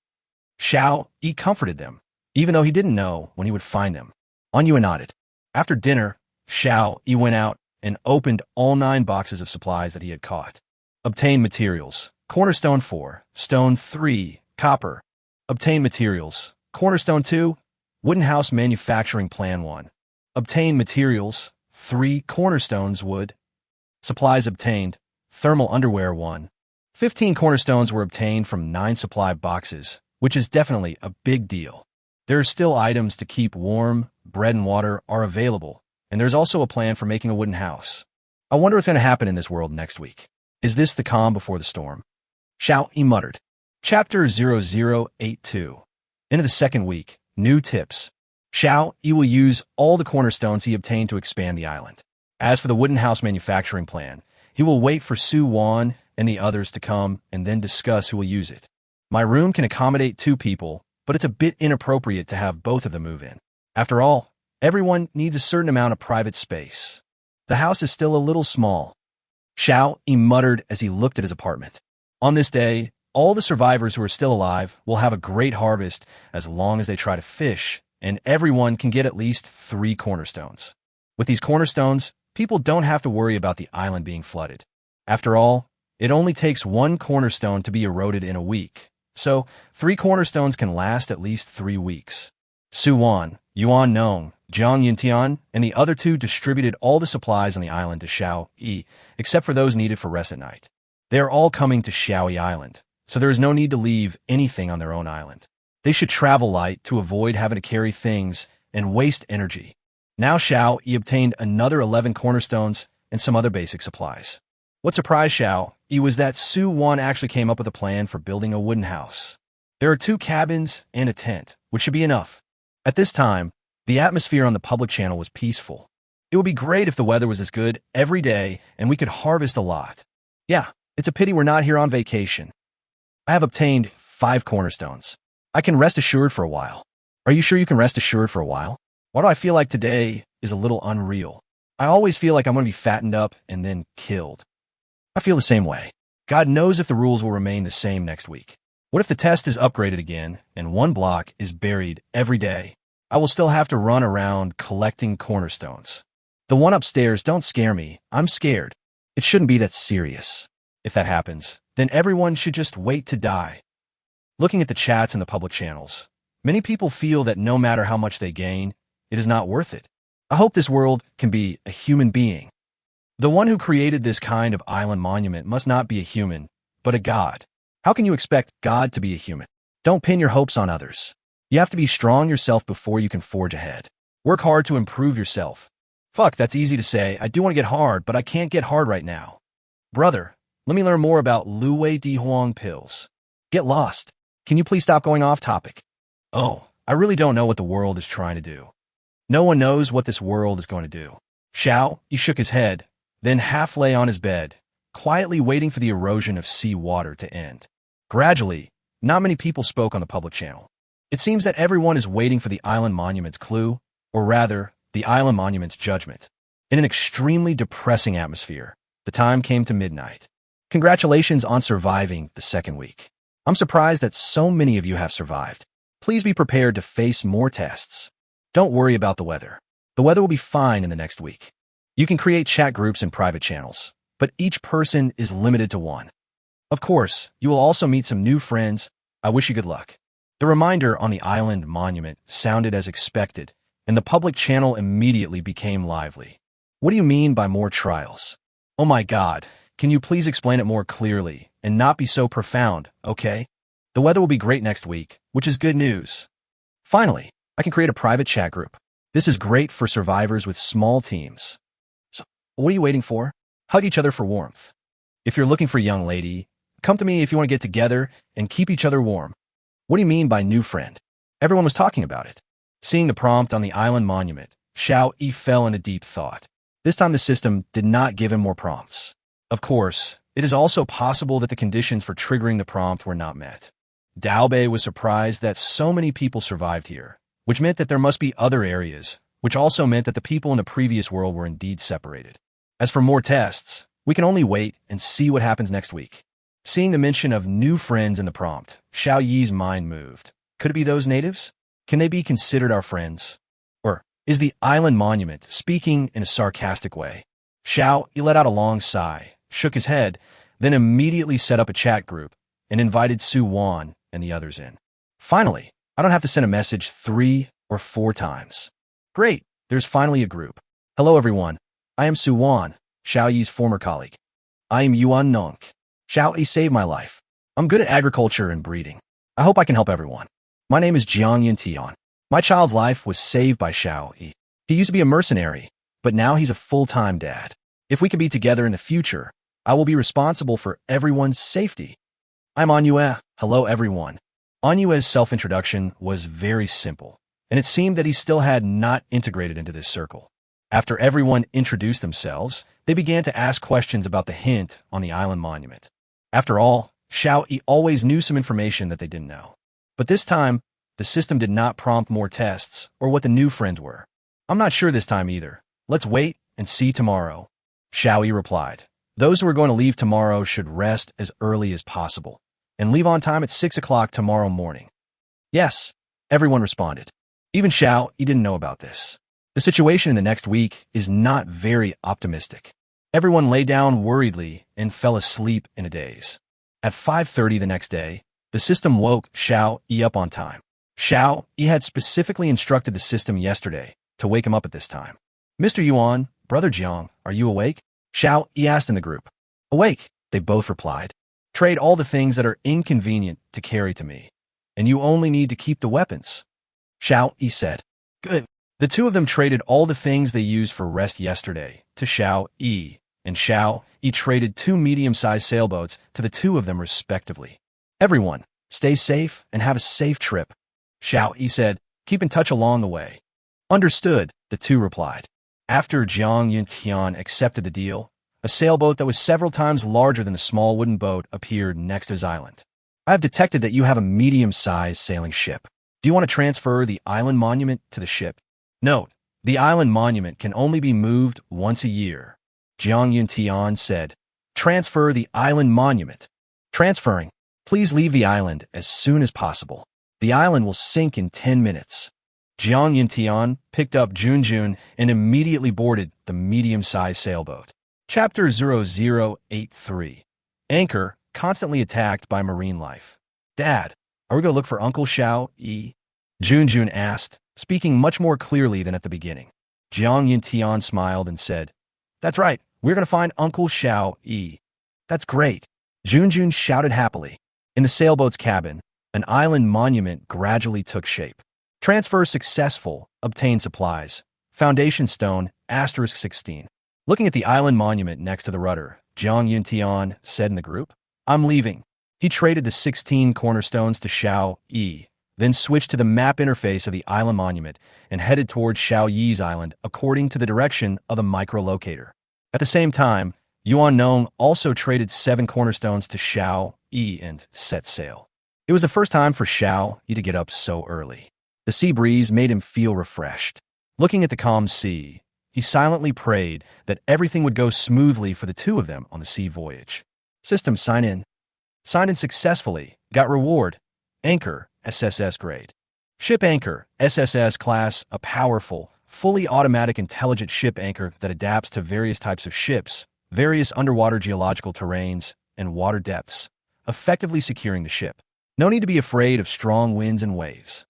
Xiao Yi comforted them, even though he didn't know when he would find them. Anhwa nodded. After dinner, Xiao Yi went out and opened all 9 boxes of supplies that he had caught. Obtain materials. Cornerstone 4, Stone 3, Copper. Obtain materials. Cornerstone 2, Wooden House Manufacturing Plan 1. Obtain materials. 3 cornerstones wood. Supplies obtained. Thermal underwear 1. 15 cornerstones were obtained from 9 supply boxes, which is definitely a big deal. There are still items to keep warm, bread and water are available, and there's also a plan for making a wooden house. I wonder what's going to happen in this world next week. Is this the calm before the storm? Xiao Yi muttered. Chapter 0082. Into the second week, new tips. Xiao Yi will use all the cornerstones he obtained to expand the island. As for the wooden house manufacturing plan, he will wait for Su Wan and the others to come and then discuss who will use it. My room can accommodate 2 people, but it's a bit inappropriate to have both of them move in. After all, everyone needs a certain amount of private space. The house is still a little small. Xiao Yi muttered as he looked at his apartment. On this day, all the survivors who are still alive will have a great harvest as long as they try to fish, and everyone can get at least 3 cornerstones. With these cornerstones, people don't have to worry about the island being flooded. After all, it only takes 1 cornerstone to be eroded in a week, so 3 cornerstones can last at least 3 weeks. Su Wan, Yuan Nong, Jiang Yintian, and the other 2 distributed all the supplies on the island to Xiao Yi, except for those needed for rest at night. They are all coming to Xiao Yi Island, so there is no need to leave anything on their own island. They should travel light to avoid having to carry things and waste energy. Now Xiao Yi obtained another 11 cornerstones and some other basic supplies. What surprised Xiao Yi was that Su Wan actually came up with a plan for building a wooden house. There are 2 cabins and a tent, which should be enough. At this time, the atmosphere on the public channel was peaceful. It would be great if the weather was as good every day and we could harvest a lot. Yeah, it's a pity we're not here on vacation. I have obtained 5 cornerstones. I can rest assured for a while. Are you sure you can rest assured for a while? Why do I feel like today is a little unreal? I always feel like I'm going to be fattened up and then killed. I feel the same way. God knows if the rules will remain the same next week. What if the test is upgraded again and 1 block is buried every day? I will still have to run around collecting cornerstones. The one upstairs don't scare me. I'm scared. It shouldn't be that serious. If that happens, then everyone should just wait to die. Looking at the chats in the public channels, many people feel that no matter how much they gain, it is not worth it. I hope this world can be a human being. The one who created this kind of island monument must not be a human, but a god. How can you expect God to be a human? Don't pin your hopes on others. You have to be strong yourself before you can forge ahead. Work hard to improve yourself. Fuck, that's easy to say. I do want to get hard, but I can't get hard right now. Brother, let me learn more about Lu Wei Di Huang pills. Get lost. Can you please stop going off topic? Oh, I really don't know what the world is trying to do. No one knows what this world is going to do. Xiao, he shook his head, then half lay on his bed, quietly waiting for the erosion of sea water to end. Gradually, not many people spoke on the public channel. It seems that everyone is waiting for the island monument's clue, or rather, the island monument's judgment. In an extremely depressing atmosphere, the time came to midnight. Congratulations on surviving the 2nd week. I'm surprised that so many of you have survived. Please be prepared to face more tests. Don't worry about the weather. The weather will be fine in the next week. You can create chat groups and private channels, but each person is limited to 1. Of course, you will also meet some new friends. I wish you good luck. The reminder on the island monument sounded as expected, and the public channel immediately became lively. What do you mean by more trials? Oh my God, can you please explain it more clearly and not be so profound, okay? The weather will be great next week, which is good news. Finally, I can create a private chat group. This is great for survivors with small teams. So, what are you waiting for? Hug each other for warmth. If you're looking for a young lady, come to me if you want to get together and keep each other warm. What do you mean by new friend? Everyone was talking about it. Seeing the prompt on the island monument, Xiao Yi fell into deep thought. This time the system did not give him more prompts. Of course, it is also possible that the conditions for triggering the prompt were not met. Dao Bei was surprised that so many people survived here, which meant that there must be other areas, which also meant that the people in the previous world were indeed separated. As for more tests, we can only wait and see what happens next week. Seeing the mention of new friends in the prompt, Xiao Yi's mind moved. Could it be those natives? Can they be considered our friends? Or is the island monument speaking in a sarcastic way? Xiao Yi let out a long sigh, shook his head, then immediately set up a chat group and invited Su Wan and the others in. Finally, I don't have to send a message 3 or 4 times. Great, there's finally a group. Hello everyone, I am Su Wan, Xiao Yi's former colleague. I am Yuan Nong. Xiao Yi saved my life. I'm good at agriculture and breeding. I hope I can help everyone. My name is Jiang Yintian. My child's life was saved by Xiao Yi. He used to be a mercenary, but now he's a full-time dad. If we can be together in the future, I will be responsible for everyone's safety. I'm Manhwa. Hello everyone. Manhwa's self-introduction was very simple, and it seemed that he still had not integrated into this circle. After everyone introduced themselves, they began to ask questions about the hint on the island monument. After all, Xiao Yi always knew some information that they didn't know. But this time, the system did not prompt more tests or what the new friends were. I'm not sure this time either. Let's wait and see tomorrow. Xiao Yi replied. Those who are going to leave tomorrow should rest as early as possible and leave on time at 6 o'clock tomorrow morning. Yes, everyone responded. Even Xiao Yi didn't know about this. The situation in the next week is not very optimistic. Everyone lay down worriedly and fell asleep in a daze. At 5:30 the next day, the system woke Xiao Yi up on time. Xiao Yi had specifically instructed the system yesterday to wake him up at this time. Mr. Yuan, Brother Jiang, are you awake? Xiao Yi asked in the group. Awake, they both replied. Trade all the things that are inconvenient to carry to me, and you only need to keep the weapons. Xiao Yi said. Good. The two of them traded all the things they used for rest yesterday to Xiao Yi, and Xiao Yi traded 2 medium-sized sailboats to the two of them respectively. Everyone, stay safe and have a safe trip. Xiao Yi said, keep in touch along the way. Understood, the two replied. After Jiang Yuntian accepted the deal, a sailboat that was several times larger than the small wooden boat appeared next to his island. I have detected that you have a medium-sized sailing ship. Do you want to transfer the island monument to the ship? Note, the island monument can only be moved once a year. Jiang Yuntian said, transfer the island monument. Transferring. Please leave the island as soon as possible. The island will sink in 10 minutes. Jiang Yuntian picked up Junjun and immediately boarded the medium-sized sailboat. Chapter 0083. Anchor, constantly attacked by marine life. Dad, are we going to look for Uncle Xiao Yi? Junjun asked, speaking much more clearly than at the beginning. Jiang Yuntian smiled and said, That's right, we're going to find Uncle Xiao Yi. That's great. Junjun shouted happily. In the sailboat's cabin, an island monument gradually took shape. Transfer successful, obtain supplies. Foundation stone, asterisk 16. Looking at the island monument next to the rudder, Jiang Yuntian said in the group, I'm leaving. He traded the 16 cornerstones to Xiao Yi, then switched to the map interface of the island monument and headed towards Xiao Yi's island according to the direction of the microlocator. At the same time, Yuan Nong also traded 7 cornerstones to Xiao Yi and set sail. It was the first time for Xiao Yi to get up so early. The sea breeze made him feel refreshed. Looking at the calm sea, he silently prayed that everything would go smoothly for the two of them on the sea voyage. System sign in. Signed in successfully. Got reward. Anchor, SSS grade. Ship anchor, SSS class, a powerful, fully automatic intelligent ship anchor that adapts to various types of ships, various underwater geological terrains, and water depths, effectively securing the ship. No need to be afraid of strong winds and waves.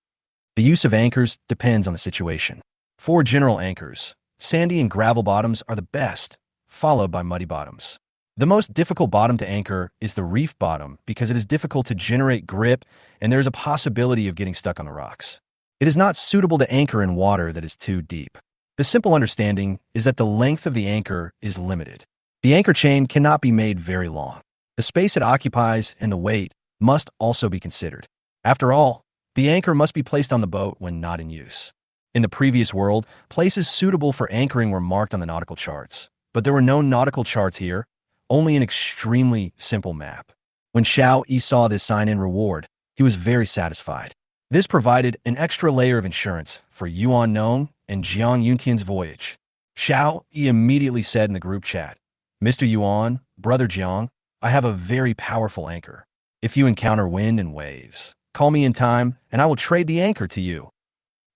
The use of anchors depends on the situation. 4 general anchors, sandy and gravel bottoms are the best, followed by muddy bottoms. The most difficult bottom to anchor is the reef bottom because it is difficult to generate grip and there is a possibility of getting stuck on the rocks. It is not suitable to anchor in water that is too deep. The simple understanding is that the length of the anchor is limited. The anchor chain cannot be made very long. The space it occupies and the weight must also be considered. After all, the anchor must be placed on the boat when not in use. In the previous world, places suitable for anchoring were marked on the nautical charts, but there were no nautical charts here, only an extremely simple map. When Xiao Yi saw this sign-in reward, he was very satisfied. This provided an extra layer of insurance for Yuan Nong and Jiang Yuntian's voyage. Xiao Yi immediately said in the group chat, Mr. Yuan, Brother Jiang, I have a very powerful anchor. If you encounter wind and waves, call me in time and I will trade the anchor to you.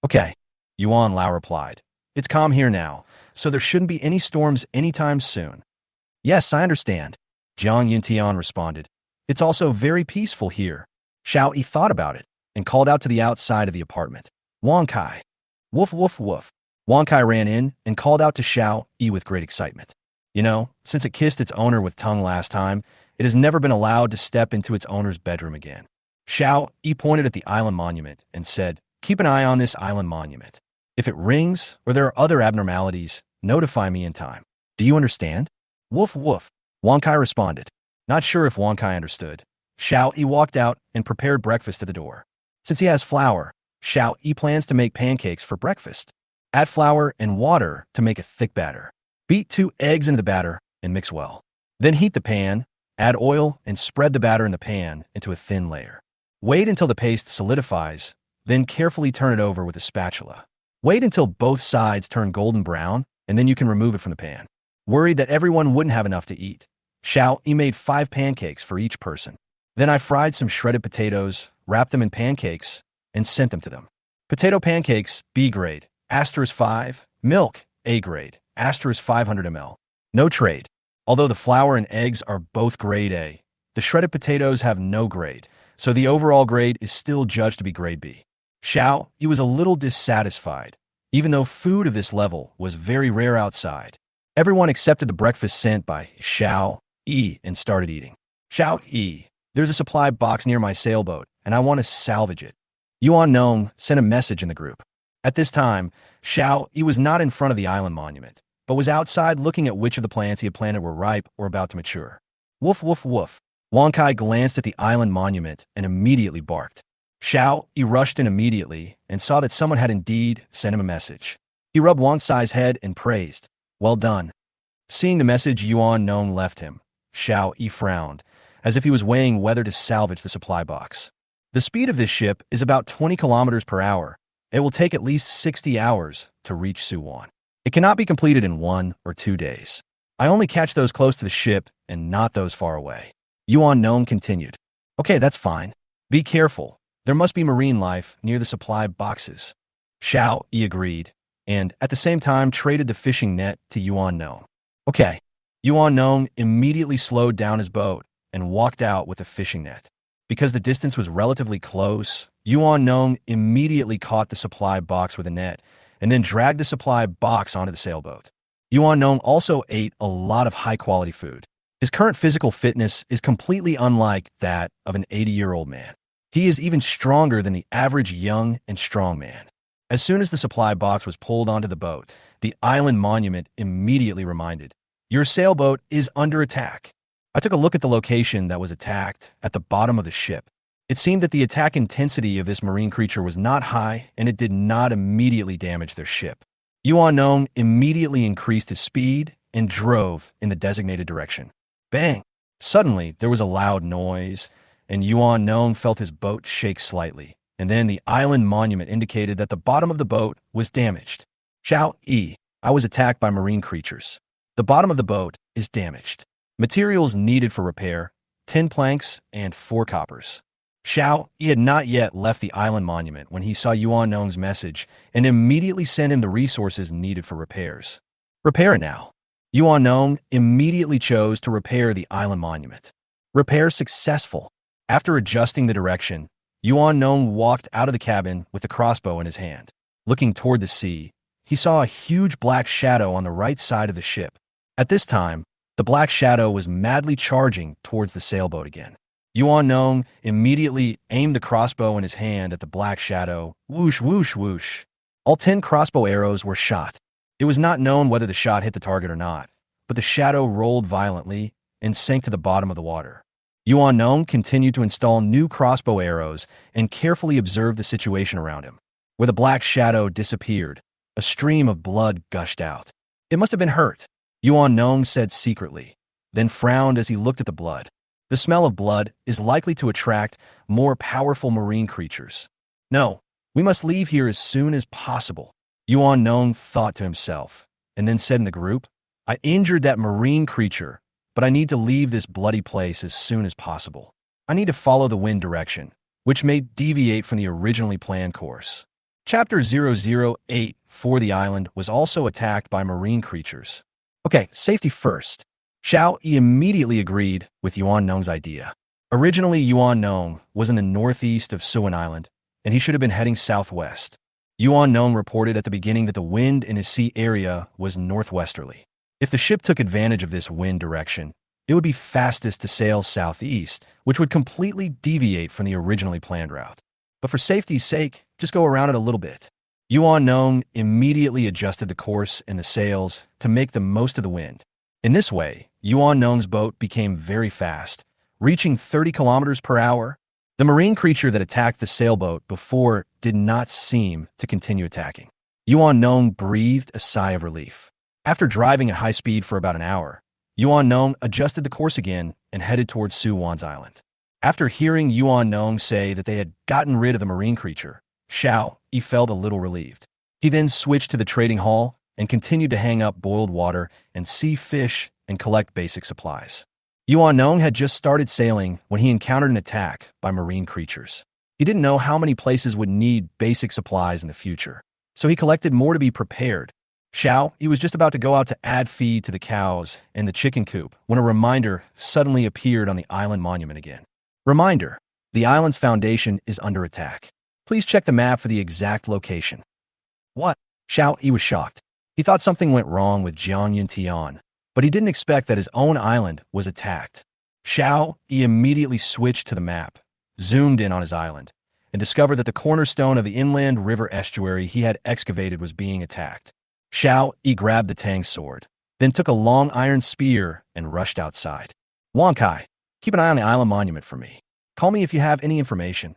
Okay, Yuan Lao replied. It's calm here now, so there shouldn't be any storms anytime soon. Yes, I understand, Jiang Yuntian responded. It's also very peaceful here. Xiao Yi thought about it and called out to the outside of the apartment. Wang Kai. Woof, woof, woof. Wang Kai ran in and called out to Xiao Yi with great excitement. You know, since it kissed its owner with tongue last time, it has never been allowed to step into its owner's bedroom again. Xiao Yi pointed at the island monument and said, Keep an eye on this island monument. If it rings or there are other abnormalities, notify me in time. Do you understand? Woof, woof. Wang Kai responded. Not sure if Wang Kai understood. Xiao Yi walked out and prepared breakfast at the door. Since he has flour, Xiao Yi plans to make pancakes for breakfast. Add flour and water to make a thick batter. Beat 2 eggs into the batter and mix well. Then heat the pan, Add oil and spread the batter in the pan into a thin layer. Wait until the paste solidifies, then carefully turn it over with a spatula. Wait until both sides turn golden brown, and then you can remove it from the pan. Worried that everyone wouldn't have enough to eat, Xiao Yi made 5 pancakes for each person. Then I fried some shredded potatoes, wrapped them in pancakes, and sent them to them. Potato pancakes, B grade, asterisk 5, milk, A grade, asterisk 500 ml. No trade. Although the flour and eggs are both grade A, the shredded potatoes have no grade, so the overall grade is still judged to be grade B. Xiao Yi was a little dissatisfied, even though food of this level was very rare outside. Everyone accepted the breakfast sent by Xiao Yi and started eating. Xiao Yi, there's a supply box near my sailboat, and I want to salvage it. Yuan Nong sent a message in the group. At this time, Xiao Yi was not in front of the island monument, but was outside looking at which of the plants he had planted were ripe or about to mature. Woof, woof, woof. Wang Kai glanced at the island monument and immediately barked. Xiao Yi rushed in immediately and saw that someone had indeed sent him a message. He rubbed Wang Sai's head and praised, "Well done." Seeing the message Yuan Nong left him, Xiao Yi frowned, as if he was weighing whether to salvage the supply box. The speed of this ship is about 20 kilometers per hour. It will take at least 60 hours to reach Suwon. It cannot be completed in 1 or 2 days. I only catch those close to the ship and not those far away. Yuan Nong continued. Okay, that's fine. Be careful. There must be marine life near the supply boxes. Xiao Yi agreed, and at the same time traded the fishing net to Yuan Nong. Okay. Yuan Nong immediately slowed down his boat and walked out with a fishing net. Because the distance was relatively close, Yuan Nong immediately caught the supply box with a net and then dragged the supply box onto the sailboat. Yuan Nong also ate a lot of high-quality food. His current physical fitness is completely unlike that of an 80-year-old man. He is even stronger than the average young and strong man. As soon as the supply box was pulled onto the boat, the island monument immediately reminded, "Your sailboat is under attack." I took a look at the location that was attacked at the bottom of the ship. It seemed that the attack intensity of this marine creature was not high, and it did not immediately damage their ship. Yuan Nong immediately increased his speed and drove in the designated direction. Bang! Suddenly, there was a loud noise, and Yuan Nong felt his boat shake slightly, and then the island monument indicated that the bottom of the boat was damaged. Xiao Yi, I was attacked by marine creatures. The bottom of the boat is damaged. Materials needed for repair, 10 planks and 4 coppers. Xiao Yi had not yet left the island monument when he saw Yuan Nong's message and immediately sent him the resources needed for repairs. Repair it now. Yuan Nong immediately chose to repair the island monument. Repair successful. After adjusting the direction, Yuan Nong walked out of the cabin with the crossbow in his hand. Looking toward the sea, he saw a huge black shadow on the right side of the ship. At this time, the black shadow was madly charging towards the sailboat again. Yuan Nong immediately aimed the crossbow in his hand at the black shadow. Whoosh, whoosh, whoosh. All 10 crossbow arrows were shot. It was not known whether the shot hit the target or not, but the shadow rolled violently and sank to the bottom of the water. Yuan Nong continued to install new crossbow arrows and carefully observed the situation around him. Where the black shadow disappeared, a stream of blood gushed out. It must have been hurt, Yuan Nong said secretly, then frowned as he looked at the blood. The smell of blood is likely to attract more powerful marine creatures. No, we must leave here as soon as possible, Yuan Nong thought to himself, and then said in the group, I injured that marine creature, but I need to leave this bloody place as soon as possible. I need to follow the wind direction, which may deviate from the originally planned course. Chapter 008 for the island was also attacked by marine creatures. Okay, safety first. Xiao Yi immediately agreed with Yuan Nong's idea. Originally, Yuan Nong was in the northeast of Suwon Island, and he should have been heading southwest. Yuan Nong reported at the beginning that the wind in his sea area was northwesterly. If the ship took advantage of this wind direction, it would be fastest to sail southeast, which would completely deviate from the originally planned route. But for safety's sake, just go around it a little bit. Yuan Nong immediately adjusted the course and the sails to make the most of the wind. In this way, Yuan Nong's boat became very fast, reaching 30 kilometers per hour. The marine creature that attacked the sailboat before did not seem to continue attacking. Yuan Nong breathed a sigh of relief. After driving at high speed for about an hour, Yuan Nong adjusted the course again and headed towards Suwon's island. After hearing Yuan Nong say that they had gotten rid of the marine creature, Xiao Yi felt a little relieved. He then switched to the trading hall and continued to hang up boiled water and sea fish and collect basic supplies. Yuan Nong had just started sailing when he encountered an attack by marine creatures. He didn't know how many places would need basic supplies in the future, so he collected more to be prepared. Xiao, he was just about to go out to add feed to the cows in the chicken coop when a reminder suddenly appeared on the island monument again. Reminder: the island's foundation is under attack. Please check the map for the exact location. What? Xiao Yi was shocked. He thought something went wrong with Jiang Yuntian, but he didn't expect that his own island was attacked. Xiao Yi immediately switched to the map, zoomed in on his island, and discovered that the cornerstone of the inland river estuary he had excavated was being attacked. Xiao Yi grabbed the Tang sword, then took a long iron spear and rushed outside. Wang Kai, keep an eye on the island monument for me. Call me if you have any information.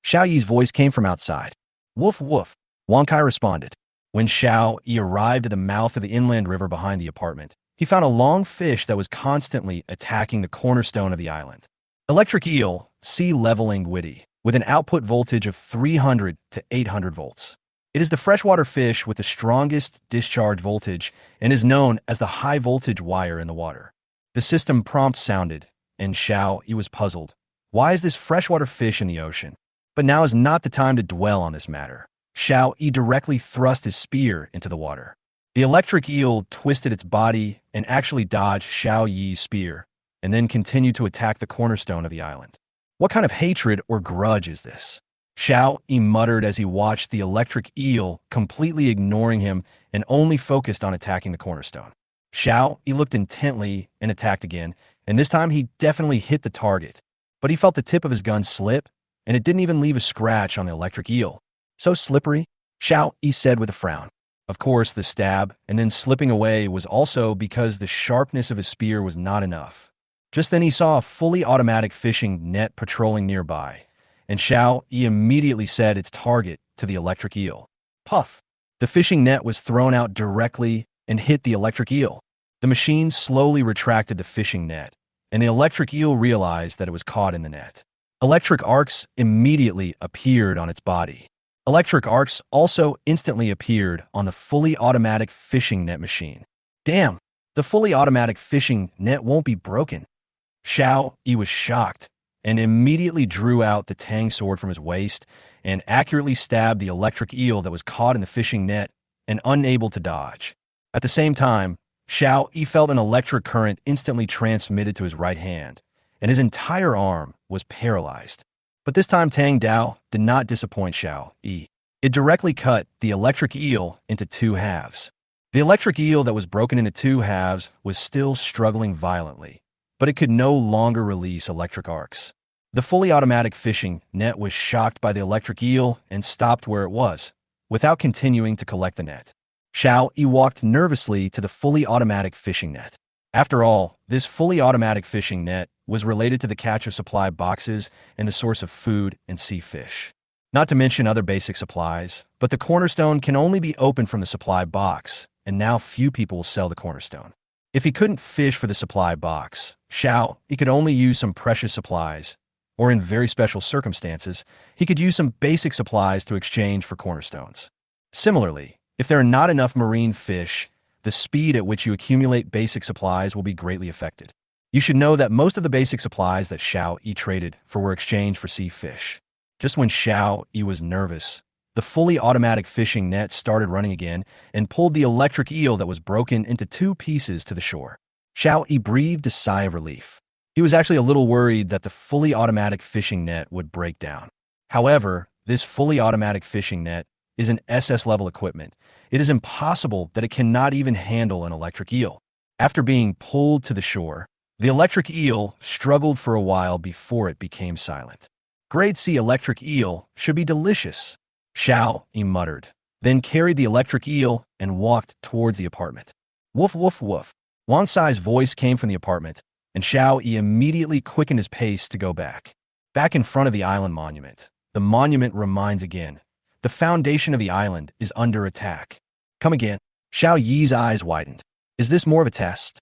Xiao Yi's voice came from outside. Woof woof, Wang Kai responded. When Xiao Yi arrived at the mouth of the inland river behind the apartment, he found a long fish that was constantly attacking the cornerstone of the island. Electric eel, sea-level anguity, with an output voltage of 300 to 800 volts. It is the freshwater fish with the strongest discharge voltage and is known as the high-voltage wire in the water. The system prompt sounded, and Xiao Yi was puzzled. Why is this freshwater fish in the ocean? But now is not the time to dwell on this matter. Xiao Yi directly thrust his spear into the water. The electric eel twisted its body and actually dodged Xiao Yi's spear, and then continued to attack the cornerstone of the island. What kind of hatred or grudge is this? Xiao Yi muttered as he watched the electric eel completely ignoring him and only focused on attacking the cornerstone. Xiao Yi looked intently and attacked again, and this time he definitely hit the target. But he felt the tip of his gun slip, and it didn't even leave a scratch on the electric eel. So slippery, Xiao Yi said with a frown. Of course, the stab and then slipping away was also because the sharpness of his spear was not enough. Just then he saw a fully automatic fishing net patrolling nearby, and Xiao Yi immediately set its target to the electric eel. Puff! The fishing net was thrown out directly and hit the electric eel. The machine slowly retracted the fishing net, and the electric eel realized that it was caught in the net. Electric arcs immediately appeared on its body. Electric arcs also instantly appeared on the fully automatic fishing net machine. Damn, the fully automatic fishing net won't be broken. Xiao Yi was shocked and immediately drew out the Tang sword from his waist and accurately stabbed the electric eel that was caught in the fishing net and unable to dodge. At the same time, Xiao Yi felt an electric current instantly transmitted to his right hand, and his entire arm was paralyzed. But this time Tang Dao did not disappoint Xiao Yi. It directly cut the electric eel into two halves. The electric eel that was broken into two halves was still struggling violently, but it could no longer release electric arcs. The fully automatic fishing net was shocked by the electric eel and stopped where it was, without continuing to collect the net. Xiao Yi walked nervously to the fully automatic fishing net. After all, this fully automatic fishing net was related to the catch of supply boxes and the source of food and sea fish. Not to mention other basic supplies, but the cornerstone can only be opened from the supply box, and now few people will sell the cornerstone. If he couldn't fish for the supply box, he could only use some precious supplies, or in very special circumstances, he could use some basic supplies to exchange for cornerstones. Similarly, if there are not enough marine fish, the speed at which you accumulate basic supplies will be greatly affected. You should know that most of the basic supplies that Xiao Yi traded for were exchanged for sea fish. Just when Xiao Yi was nervous, the fully automatic fishing net started running again and pulled the electric eel that was broken into two pieces to the shore. Xiao Yi breathed a sigh of relief. He was actually a little worried that the fully automatic fishing net would break down. However, this fully automatic fishing net is an SS-level equipment. It is impossible that it cannot even handle an electric eel. After being pulled to the shore, the electric eel struggled for a while before it became silent. Grade C electric eel should be delicious, Xiao Yi muttered, then carried the electric eel and walked towards the apartment. Woof woof woof. Wang Sai's voice came from the apartment, and Xiao Yi immediately quickened his pace to go back. Back in front of the island monument, the monument reminds again. The foundation of the island is under attack. Come again. Xiao Yi's eyes widened. Is this more of a test?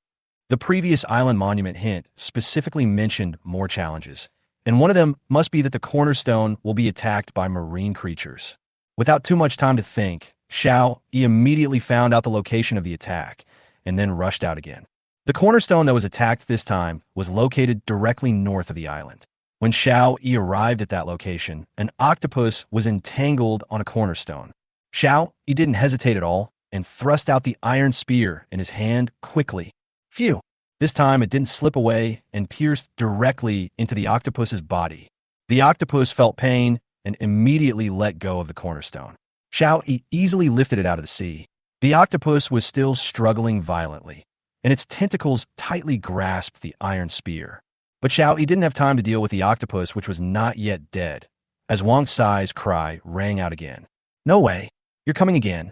The previous island monument hint specifically mentioned more challenges, and one of them must be that the cornerstone will be attacked by marine creatures. Without too much time to think, Xiao Yi immediately found out the location of the attack, and then rushed out again. The cornerstone that was attacked this time was located directly north of the island. When Xiao Yi arrived at that location, an octopus was entangled on a cornerstone. Xiao Yi didn't hesitate at all and thrust out the iron spear in his hand quickly. Phew! This time it didn't slip away and pierced directly into the octopus's body. The octopus felt pain and immediately let go of the cornerstone. Xiao Yi easily lifted it out of the sea. The octopus was still struggling violently, and its tentacles tightly grasped the iron spear. But Xiao Yi didn't have time to deal with the octopus, which was not yet dead, as Wang Sai's cry rang out again. "No way! You're coming again!"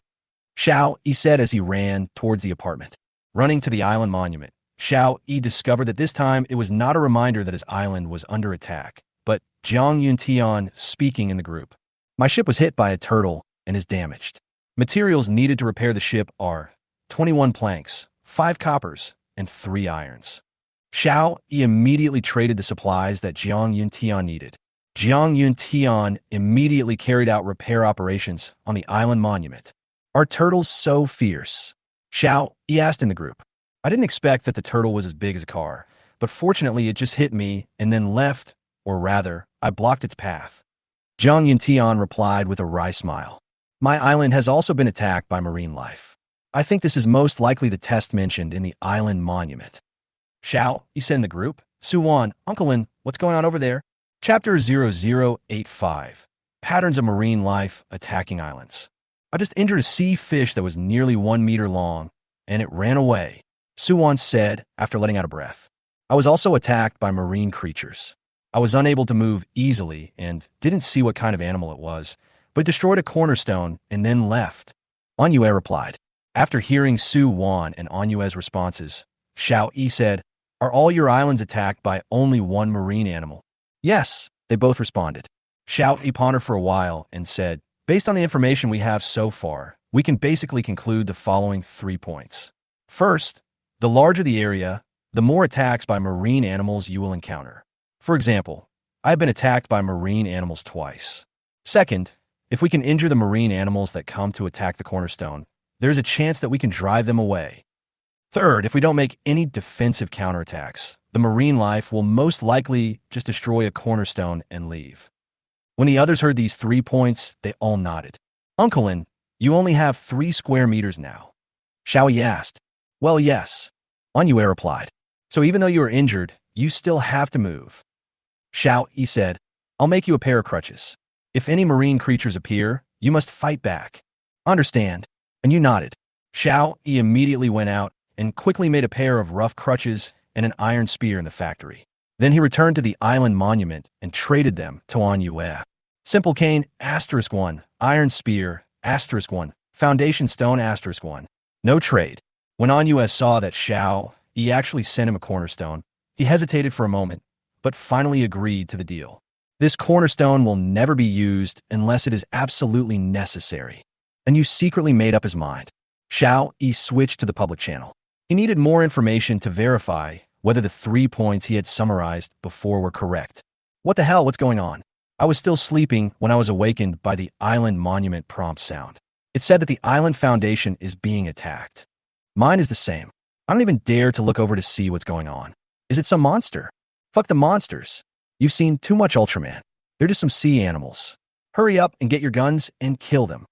Xiao Yi said as he ran towards the apartment. Running to the island monument, Xiao Yi discovered that this time it was not a reminder that his island was under attack, but Jiang Yuntian speaking in the group. "My ship was hit by a turtle and is damaged. Materials needed to repair the ship are 21 planks, 5 coppers, and 3 irons." Xiao Yi immediately traded the supplies that Jiang Yuntian needed. Jiang Yuntian immediately carried out repair operations on the island monument. "Are turtles so fierce?" Xiao Yi asked in the group. "I didn't expect that the turtle was as big as a car, but fortunately it just hit me and then left, or rather, I blocked its path." Jiang Yuntian replied with a wry smile. "My island has also been attacked by marine life. I think this is most likely the test mentioned in the island monument." "Xiao," he said in the group. "Suwan, Uncle Lin, what's going on over there?" Chapter 0085, Patterns of Marine Life Attacking Islands. "I just injured a sea fish that was nearly 1 meter long, and it ran away," Suwan said after letting out a breath. "I was also attacked by marine creatures. I was unable to move easily and didn't see what kind of animal it was, but destroyed a cornerstone and then left." Anyue replied. After hearing Su Wan and Anyue's responses, Xiao Yi said, "Are all your islands attacked by only one marine animal?" "Yes," they both responded. Xiao Yi pondered for a while and said, "Based on the information we have so far, we can basically conclude the following 3 points. First, the larger the area, the more attacks by marine animals you will encounter. For example, I have been attacked by marine animals twice. Second, if we can injure the marine animals that come to attack the cornerstone, there's a chance that we can drive them away. Third, if we don't make any defensive counterattacks, the marine life will most likely just destroy a cornerstone and leave." When the others heard these 3 points, they all nodded. "Uncle Lin, you only have 3 square meters now?" Xiao Yi asked. "Well, yes," Anyue replied. "So even though you are injured, you still have to move." Xiao Yi said, "I'll make you a pair of crutches. If any marine creatures appear, you must fight back." "Understand." And you nodded. Xiao Yi immediately went out and quickly made a pair of rough crutches and an iron spear in the factory. Then he returned to the island monument and traded them to Anyue. "Simple cane, *1, iron spear, *1, foundation stone, *1. No trade." When Anyue saw that Xiao Yi actually sent him a cornerstone, he hesitated for a moment, but finally agreed to the deal. This cornerstone will never be used unless it is absolutely necessary. And you secretly made up his mind. Xiao Yi switched to the public channel. He needed more information to verify whether the 3 points he had summarized before were correct. "What the hell? What's going on?" I was still sleeping when I was awakened by the island monument prompt sound. It said that the island foundation is being attacked. Mine is the same. I don't even dare to look over to see what's going on. Is it some monster? Fuck the monsters. You've seen too much Ultraman. They're just some sea animals. Hurry up and get your guns and kill them.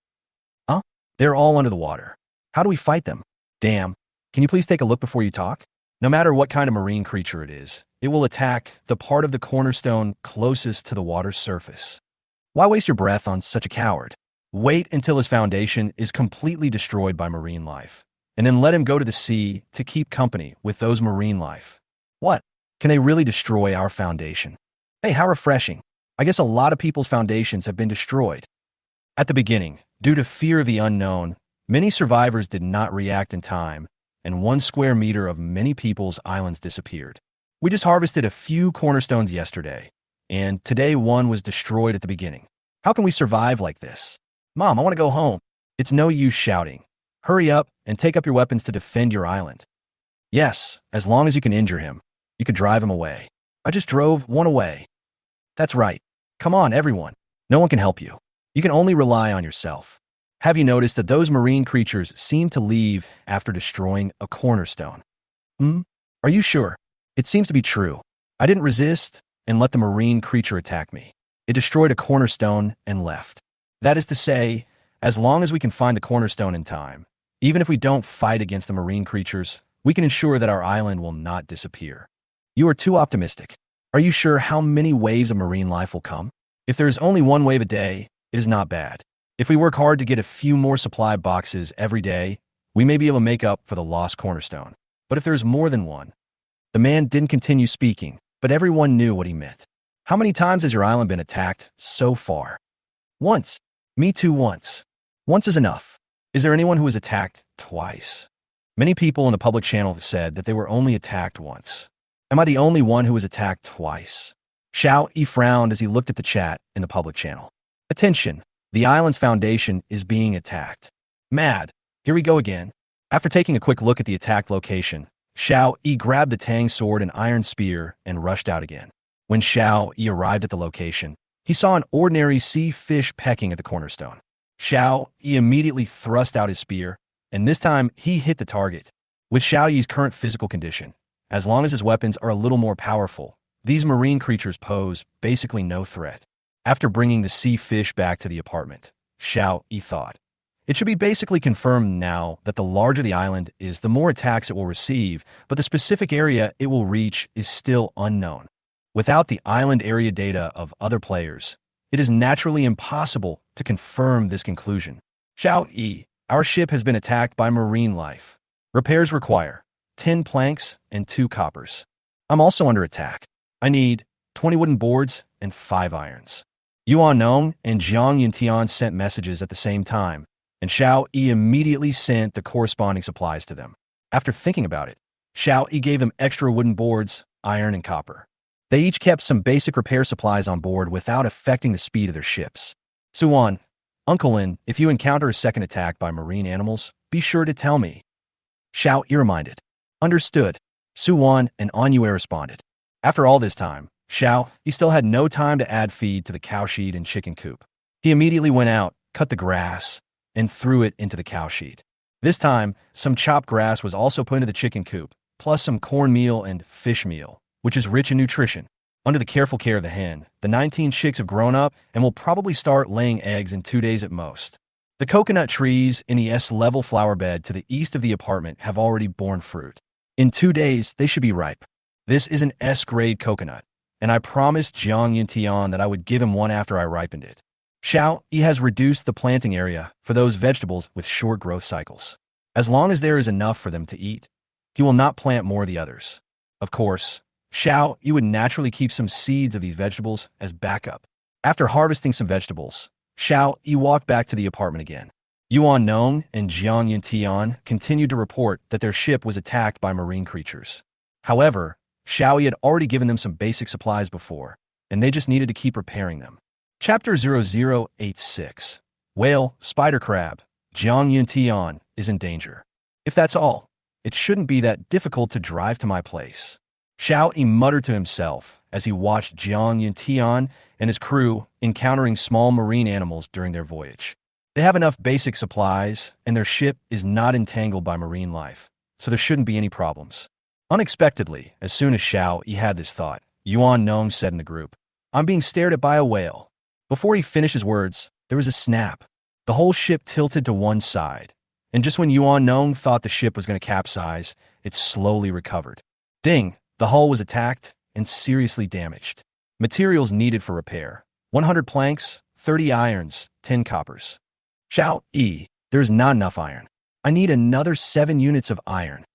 Huh? They're all under the water. How do we fight them? Damn. Can you please take a look before you talk? No matter what kind of marine creature it is, it will attack the part of the cornerstone closest to the water's surface. Why waste your breath on such a coward? Wait until his foundation is completely destroyed by marine life, and then let him go to the sea to keep company with those marine life. What? Can they really destroy our foundation? Hey, how refreshing. I guess a lot of people's foundations have been destroyed. At the beginning, due to fear of the unknown, many survivors did not react in time, and 1 square meter of many people's islands disappeared. We just harvested a few cornerstones yesterday, and today one was destroyed at the beginning. How can we survive like this? Mom, I want to go home. It's no use shouting. Hurry up and take up your weapons to defend your island. Yes, as long as you can injure him. You could drive him away. I just drove one away. That's right. Come on, everyone. No one can help you. You can only rely on yourself. Have you noticed that those marine creatures seem to leave after destroying a cornerstone? Hmm? Are you sure? It seems to be true. I didn't resist and let the marine creature attack me. It destroyed a cornerstone and left. That is to say, as long as we can find the cornerstone in time, even if we don't fight against the marine creatures, we can ensure that our island will not disappear. You are too optimistic. Are you sure how many waves of marine life will come? If there is only one wave a day, it is not bad. If we work hard to get a few more supply boxes every day, we may be able to make up for the lost cornerstone. But if there's more than one, the man didn't continue speaking, but everyone knew what he meant. How many times has your island been attacked so far? Once. Me too once. Once is enough. Is there anyone who was attacked twice? Many people in the public channel have said that they were only attacked once. Am I the only one who was attacked twice? Xiao Yi frowned as he looked at the chat in the public channel. Attention! The island's foundation is being attacked. Mad. Here we go again. After taking a quick look at the attacked location, Xiao Yi grabbed the Tang sword and iron spear and rushed out again. When Xiao Yi arrived at the location, he saw an ordinary sea fish pecking at the cornerstone. Xiao Yi immediately thrust out his spear, and this time he hit the target. With Xiao Yi's current physical condition, as long as his weapons are a little more powerful, these marine creatures pose basically no threat. After bringing the sea fish back to the apartment, Xiao Yi thought, it should be basically confirmed now that the larger the island is, the more attacks it will receive, but the specific area it will reach is still unknown. Without the island area data of other players, it is naturally impossible to confirm this conclusion. Xiao Yi, our ship has been attacked by marine life. Repairs require 10 planks and 2 coppers. I'm also under attack. I need 20 wooden boards and 5 irons. Yuan Nong and Jiang Yuntian sent messages at the same time, and Xiao Yi immediately sent the corresponding supplies to them. After thinking about it, Xiao Yi gave them extra wooden boards, iron, and copper. They each kept some basic repair supplies on board without affecting the speed of their ships. Suwan, Uncle Lin, if you encounter a second attack by marine animals, be sure to tell me. Xiao Yi reminded. Understood. Suwan and Anyue responded. After all this time, Xiao Yi still had no time to add feed to the cow shed and chicken coop. He immediately went out, cut the grass, and threw it into the cow shed. This time, some chopped grass was also put into the chicken coop, plus some cornmeal and fish meal, which is rich in nutrition. Under the careful care of the hen, the 19 chicks have grown up and will probably start laying eggs in 2 days at most. The coconut trees in the S-level flower bed to the east of the apartment have already borne fruit. In 2 days, they should be ripe. This is an S-grade coconut, and I promised Jiang Yuntian that I would give him one after I ripened it. Xiao Yi has reduced the planting area for those vegetables with short growth cycles. As long as there is enough for them to eat, he will not plant more of the others. Of course, Xiao Yi would naturally keep some seeds of these vegetables as backup. After harvesting some vegetables, Xiao Yi walked back to the apartment again. Yuan Nong and Jiang Yuntian continued to report that their ship was attacked by marine creatures. However, Xiao Yi had already given them some basic supplies before, and they just needed to keep repairing them. Chapter 0086. Whale, Spider Crab, Jiang Yuntian is in danger. If that's all, it shouldn't be that difficult to drive to my place. Xiao Yi muttered to himself as he watched Jiang Yuntian and his crew encountering small marine animals during their voyage. They have enough basic supplies, and their ship is not entangled by marine life, so there shouldn't be any problems. Unexpectedly, as soon as Xiao Yi had this thought, Yuan Nong said in the group, I'm being stared at by a whale. Before he finished his words, there was a snap. The whole ship tilted to one side, and just when Yuan Nong thought the ship was going to capsize, it slowly recovered. Ding! The hull was attacked and seriously damaged. Materials needed for repair: 100 planks, 30 irons, 10 coppers. Xiao Yi, there is not enough iron. I need another 7 units of iron.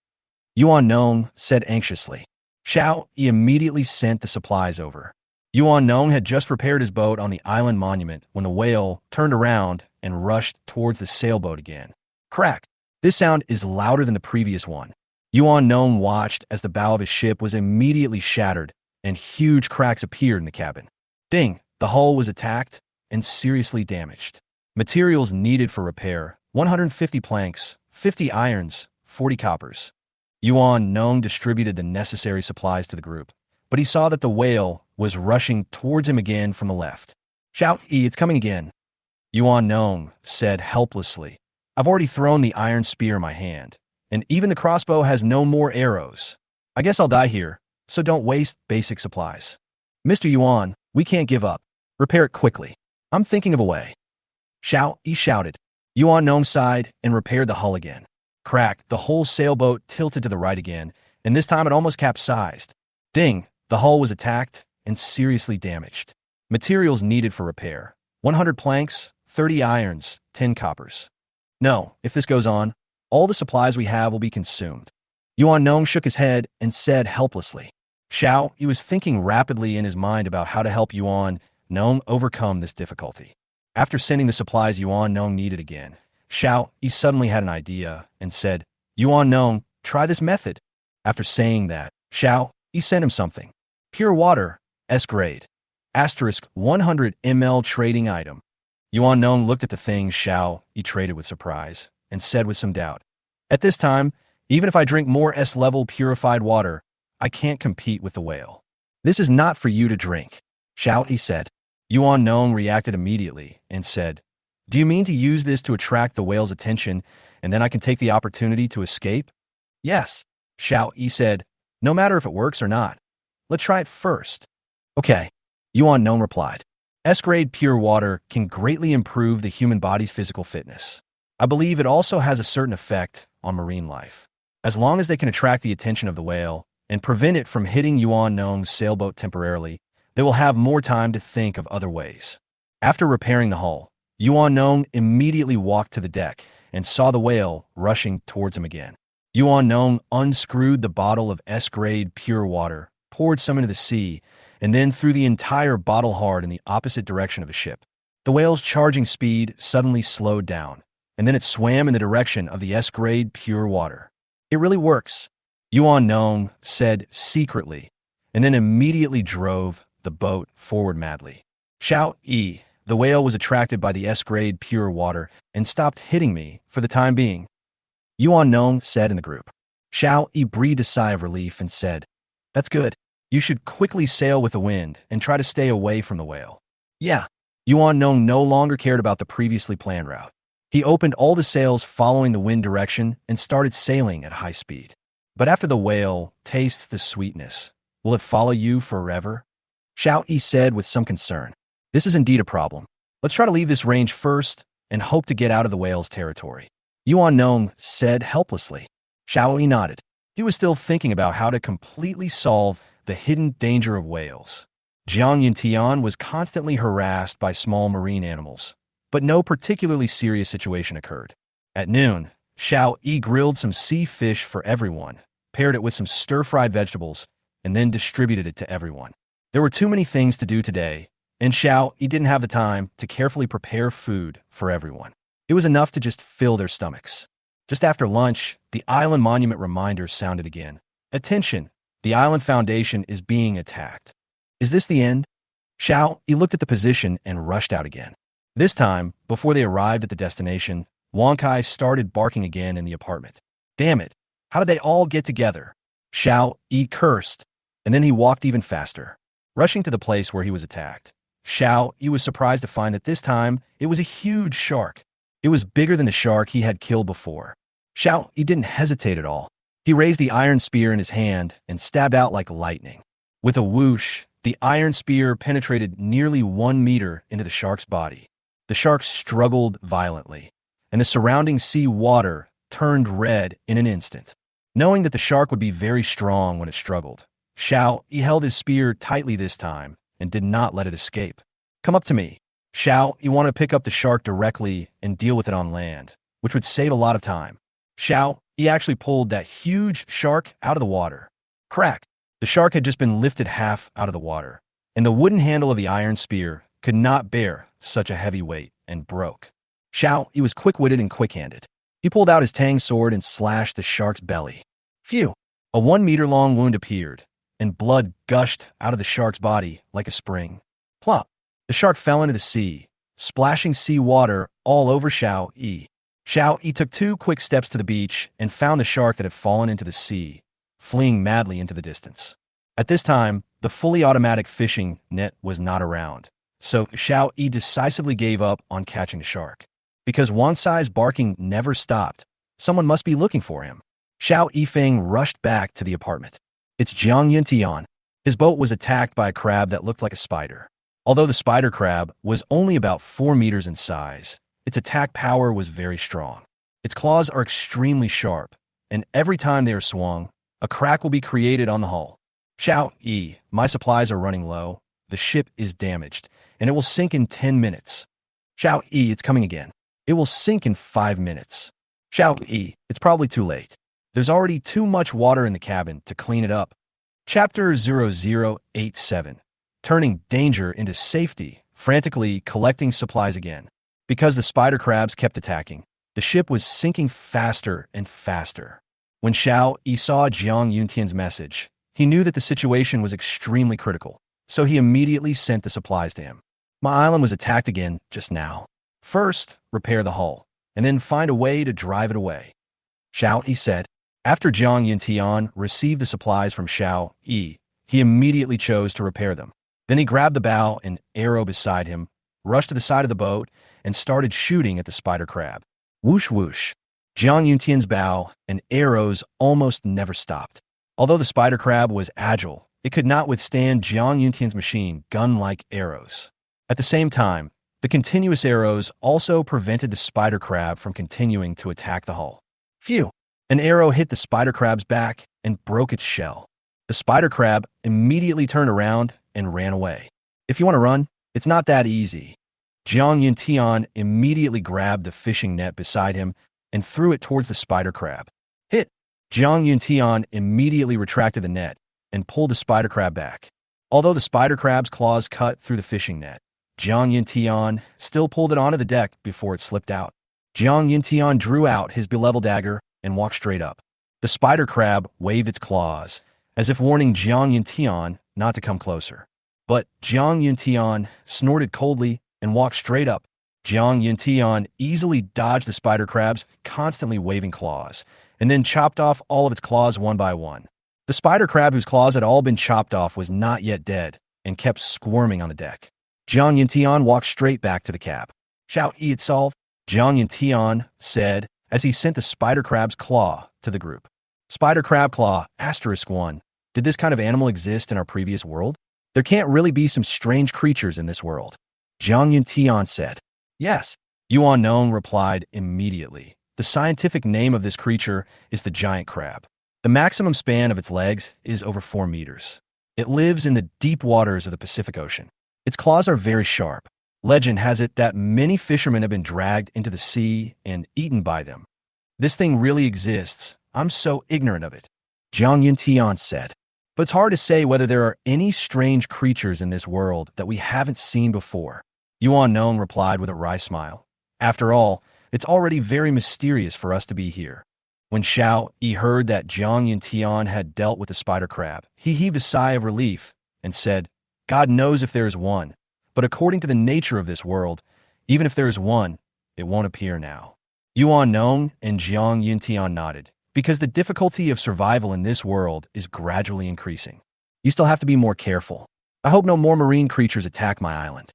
Yuan Nong said anxiously. Xiao Yi immediately sent the supplies over. Yuan Nong had just repaired his boat on the island monument when the whale turned around and rushed towards the sailboat again. Crack! This sound is louder than the previous one. Yuan Nong watched as the bow of his ship was immediately shattered and huge cracks appeared in the cabin. Ding! The hull was attacked and seriously damaged. Materials needed for repair: 150 planks, 50 irons, 40 coppers. Yuan Nong distributed the necessary supplies to the group, but he saw that the whale was rushing towards him again from the left. Shout, it's coming again. Yuan Nong said helplessly, I've already thrown the iron spear in my hand, and even the crossbow has no more arrows. I guess I'll die here, so don't waste basic supplies. Mr. Yuan, we can't give up. Repair it quickly. I'm thinking of a way. Shout, he shouted. Yuan Nong sighed and repaired the hull again. Cracked, the whole sailboat tilted to the right again, and this time it almost capsized. Ding, the hull was attacked and seriously damaged. Materials needed for repair. 100 planks, 30 irons, 10 coppers. No, if this goes on, all the supplies we have will be consumed. Yuan Nong shook his head and said helplessly. Xiao, he was thinking rapidly in his mind about how to help Yuan Nong overcome this difficulty. After sending the supplies Yuan Nong needed again, Xiao, he suddenly had an idea and said, Yuan Nong, try this method. After saying that, Xiao, he sent him something. Pure water, S-grade. Asterisk 100 ml trading item. Yuan Nong looked at the thing Xiao, he traded with surprise, and said with some doubt, At this time, even if I drink more S-level purified water, I can't compete with the whale. This is not for you to drink. Xiao, he said. Yuan Nong reacted immediately and said, Do you mean to use this to attract the whale's attention and then I can take the opportunity to escape? Yes. Xiao, he said, no matter if it works or not. Let's try it first. Okay. Yuan Nong replied. S-grade pure water can greatly improve the human body's physical fitness. I believe it also has a certain effect on marine life. As long as they can attract the attention of the whale and prevent it from hitting Yuan Nong's sailboat temporarily, they will have more time to think of other ways. After repairing the hull, Yuan Nong immediately walked to the deck and saw the whale rushing towards him again. Yuan Nong unscrewed the bottle of S-grade pure water, poured some into the sea, and then threw the entire bottle hard in the opposite direction of the ship. The whale's charging speed suddenly slowed down, and then it swam in the direction of the S-grade pure water. It really works, Yuan Nong said secretly, and then immediately drove the boat forward madly. Xiao Yi, the whale was attracted by the S-grade pure water and stopped hitting me for the time being. Yuan Nong said in the group. Xiao Yi breathed a sigh of relief and said, That's good. You should quickly sail with the wind and try to stay away from the whale. Yeah. Yuan Nong no longer cared about the previously planned route. He opened all the sails following the wind direction and started sailing at high speed. But after the whale tastes the sweetness, will it follow you forever? Xiao Yi said with some concern. This is indeed a problem. Let's try to leave this range first and hope to get out of the whale's territory. Yuan Nong said helplessly. Xiao Yi nodded. He was still thinking about how to completely solve the hidden danger of whales. Jiang Yintian was constantly harassed by small marine animals, but no particularly serious situation occurred. At noon, Xiao Yi grilled some sea fish for everyone, paired it with some stir-fried vegetables, and then distributed it to everyone. There were too many things to do today, and Xiao Yi didn't have the time to carefully prepare food for everyone. It was enough to just fill their stomachs. Just after lunch, the island monument reminder sounded again. Attention! The island foundation is being attacked. Is this the end? Xiao Yi looked at the position and rushed out again. This time, before they arrived at the destination, Wang Kai started barking again in the apartment. Damn it! How did they all get together? Xiao Yi cursed, and then he walked even faster. Rushing to the place where he was attacked, Xiao Yi was surprised to find that this time it was a huge shark. It was bigger than the shark he had killed before. Xiao Yi didn't hesitate at all. He raised the iron spear in his hand and stabbed out like lightning. With a whoosh, the iron spear penetrated nearly 1 meter into the shark's body. The shark struggled violently, and the surrounding sea water turned red in an instant. Knowing that the shark would be very strong when it struggled, Xiao Yi held his spear tightly this time and did not let it escape. Come up to me. Xiao Yi wanted to pick up the shark directly and deal with it on land, which would save a lot of time. Xiao Yi actually pulled that huge shark out of the water. Crack! The shark had just been lifted half out of the water, and the wooden handle of the iron spear could not bear such a heavy weight and broke. Xiao Yi was quick-witted and quick-handed. He pulled out his tang sword and slashed the shark's belly. Phew! A 1-meter-long wound appeared, and blood gushed out of the shark's body like a spring. Plop! The shark fell into the sea, splashing sea water all over Xiao Yi. Xiao Yi took 2 quick steps to the beach and found the shark that had fallen into the sea, fleeing madly into the distance. At this time, the fully automatic fishing net was not around, so Xiao Yi decisively gave up on catching the shark. Because Wansai's barking never stopped, someone must be looking for him. Xiao Yifeng rushed back to the apartment. It's Jiang Yuntian. His boat was attacked by a crab that looked like a spider. Although the spider crab was only about 4 meters in size, its attack power was very strong. Its claws are extremely sharp, and every time they are swung, a crack will be created on the hull. Xiao Yi, my supplies are running low. The ship is damaged, and it will sink in 10 minutes. Xiao Yi, it's coming again. It will sink in 5 minutes. Xiao Yi, it's probably too late. There's already too much water in the cabin to clean it up. Chapter 0087. Turning danger into safety, frantically collecting supplies again. Because the spider crabs kept attacking, the ship was sinking faster and faster. When Xiao Yi saw Jiang Yuntian's message, he knew that the situation was extremely critical, so he immediately sent the supplies to him. My island was attacked again just now. First, repair the hull, and then find a way to drive it away. Xiao Yi said. After Jiang Yuntian received the supplies from Xiao Yi, he immediately chose to repair them. Then he grabbed the bow and arrow beside him, rushed to the side of the boat, and started shooting at the spider crab. Whoosh whoosh. Jiang Yuntian's bow and arrows almost never stopped. Although the spider crab was agile, it could not withstand Jiang Yuntian's machine gun-like arrows. At the same time, the continuous arrows also prevented the spider crab from continuing to attack the hull. Phew! An arrow hit the spider crab's back and broke its shell. The spider crab immediately turned around and ran away. If you want to run, it's not that easy. Jiang Yuntian immediately grabbed the fishing net beside him and threw it towards the spider crab. Hit! Jiang Yuntian immediately retracted the net and pulled the spider crab back. Although the spider crab's claws cut through the fishing net, Jiang Yuntian still pulled it onto the deck before it slipped out. Jiang Yuntian drew out his beloved dagger and walked straight up. The spider crab waved its claws, as if warning Jiang Yuntian not to come closer. But Jiang Yuntian snorted coldly and walked straight up. Jiang Yuntian easily dodged the spider crab's constantly waving claws, and then chopped off all of its claws one by one. The spider crab whose claws had all been chopped off was not yet dead, and kept squirming on the deck. Jiang Yuntian walked straight back to the cab. Xiao Yi, it's solved, Jiang Yuntian said, as he sent the spider crab's claw to the group. Spider crab claw, *1. Did this kind of animal exist in our previous world? There can't really be some strange creatures in this world. Jiang Yuntian said. Yes. Yuan Nong replied immediately. The scientific name of this creature is the giant crab. The maximum span of its legs is over 4 meters. It lives in the deep waters of the Pacific Ocean. Its claws are very sharp. Legend has it that many fishermen have been dragged into the sea and eaten by them. This thing really exists. I'm so ignorant of it. Jiang Yuntian said. But it's hard to say whether there are any strange creatures in this world that we haven't seen before. Yuan Nong replied with a wry smile. After all, it's already very mysterious for us to be here. When Xiao Yi heard that Jiang Yuntian had dealt with the spider crab, he heaved a sigh of relief and said, God knows if there is one, but according to the nature of this world, even if there is one, it won't appear now. Yuan Nong and Jiang Yuntian nodded, because the difficulty of survival in this world is gradually increasing. You still have to be more careful. I hope no more marine creatures attack my island.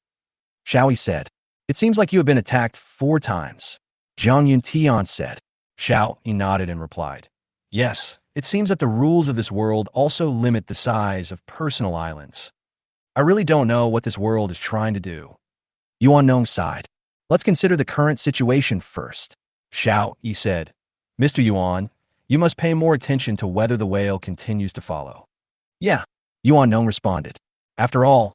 Xiao Yi said. It seems like you have been attacked 4 times. Jiang Yuntian said. Xiao Yi nodded and replied. Yes, it seems that the rules of this world also limit the size of personal islands. I really don't know what this world is trying to do. Yuan Nong sighed. Let's consider the current situation first. Xiao Yi said. Mr. Yuan, you must pay more attention to whether the whale continues to follow. Yeah, Yuan Nong responded. After all,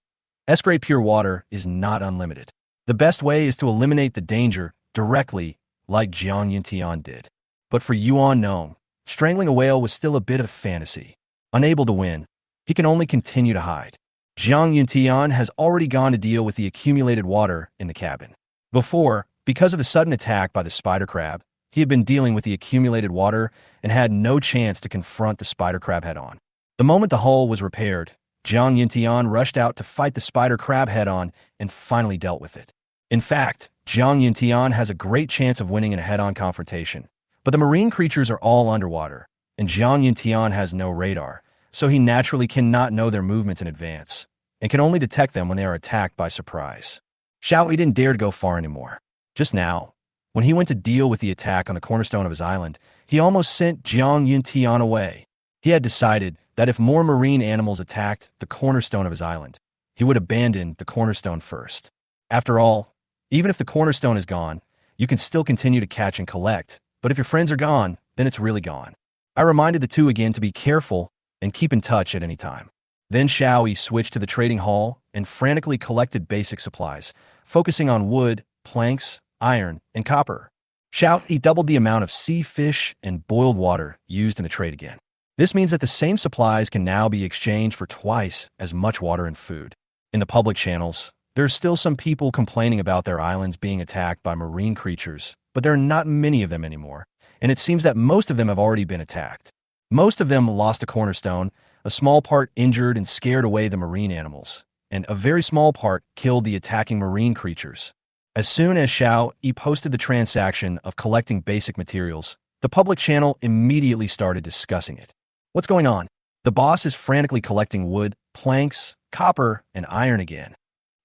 S-grade pure water is not unlimited. The best way is to eliminate the danger directly, like Jiang Yuntian did. But for Yuan Nong, strangling a whale was still a bit of a fantasy. Unable to win, he can only continue to hide. Jiang Yuntian has already gone to deal with the accumulated water in the cabin. Before, because of the sudden attack by the spider crab, he had been dealing with the accumulated water and had no chance to confront the spider crab head-on. The moment the hull was repaired, Jiang Yuntian rushed out to fight the spider crab head-on and finally dealt with it. In fact, Jiang Yuntian has a great chance of winning in a head-on confrontation. But the marine creatures are all underwater, and Jiang Yuntian has no radar, so he naturally cannot know their movements in advance, and can only detect them when they are attacked by surprise. Xiao Yi didn't dare to go far anymore. Just now, when he went to deal with the attack on the cornerstone of his island, he almost sent Jiang Yuntian away. He had decided that if more marine animals attacked the cornerstone of his island, he would abandon the cornerstone first. After all, even if the cornerstone is gone, you can still continue to catch and collect, but if your friends are gone, then it's really gone. I reminded the two again to be careful and keep in touch at any time. Then Xiao Yi switched to the trading hall and frantically collected basic supplies, focusing on wood, planks, iron, and copper. Xiao Yi doubled the amount of sea fish and boiled water used in the trade again. This means that the same supplies can now be exchanged for twice as much water and food. In the public channels, there are still some people complaining about their islands being attacked by marine creatures, but there are not many of them anymore, and it seems that most of them have already been attacked. Most of them lost a cornerstone, a small part injured and scared away the marine animals, and a very small part killed the attacking marine creatures. As soon as Xiao Yi posted the transaction of collecting basic materials, the public channel immediately started discussing it. What's going on? The boss is frantically collecting wood, planks, copper, and iron again.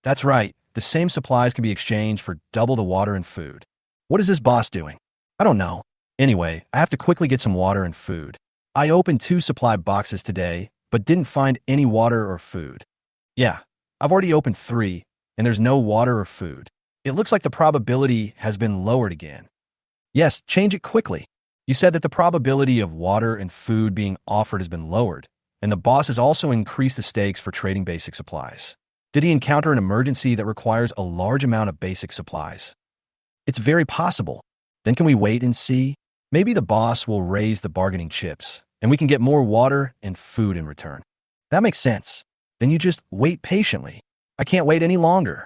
That's right, the same supplies can be exchanged for double the water and food. What is this boss doing? I don't know. Anyway, I have to quickly get some water and food. I opened 2 supply boxes today, but didn't find any water or food. Yeah, I've already opened 3, and there's no water or food. It looks like the probability has been lowered again. Yes, change it quickly. You said that the probability of water and food being offered has been lowered, and the boss has also increased the stakes for trading basic supplies. Did he encounter an emergency that requires a large amount of basic supplies? It's very possible. Then can we wait and see? Maybe the boss will raise the bargaining chips, and we can get more water and food in return. That makes sense. Then you just wait patiently. I can't wait any longer.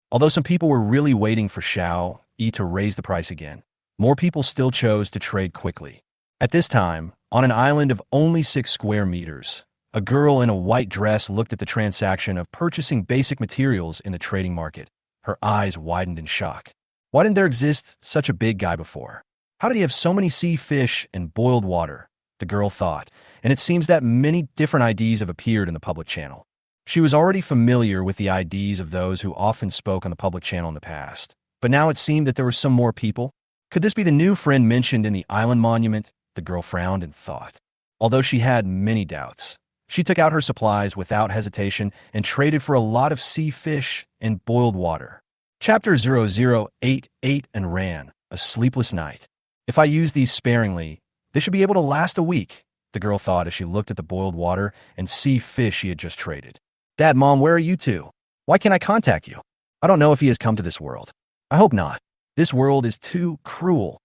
Although some people were really waiting for Xiao Yi to raise the price again, more people still chose to trade quickly. At this time, on an island of only 6 square meters, a girl in a white dress looked at the transaction of purchasing basic materials in the trading market. Her eyes widened in shock. Why didn't there exist such a big guy before? How did he have so many sea fish and boiled water? The girl thought, and it seems that many different IDs have appeared in the public channel. She was already familiar with the IDs of those who often spoke on the public channel in the past, but now it seemed that there were some more people. Could this be the new friend mentioned in the island monument? The girl frowned and thought. Although she had many doubts, she took out her supplies without hesitation and traded for a lot of sea fish and boiled water. Chapter 0088 and ran, a sleepless night. If I use these sparingly, they should be able to last a week, the girl thought as she looked at the boiled water and sea fish she had just traded. Dad, Mom, where are you two? Why can't I contact you? I don't know if he has come to this world. I hope not. This world is too cruel.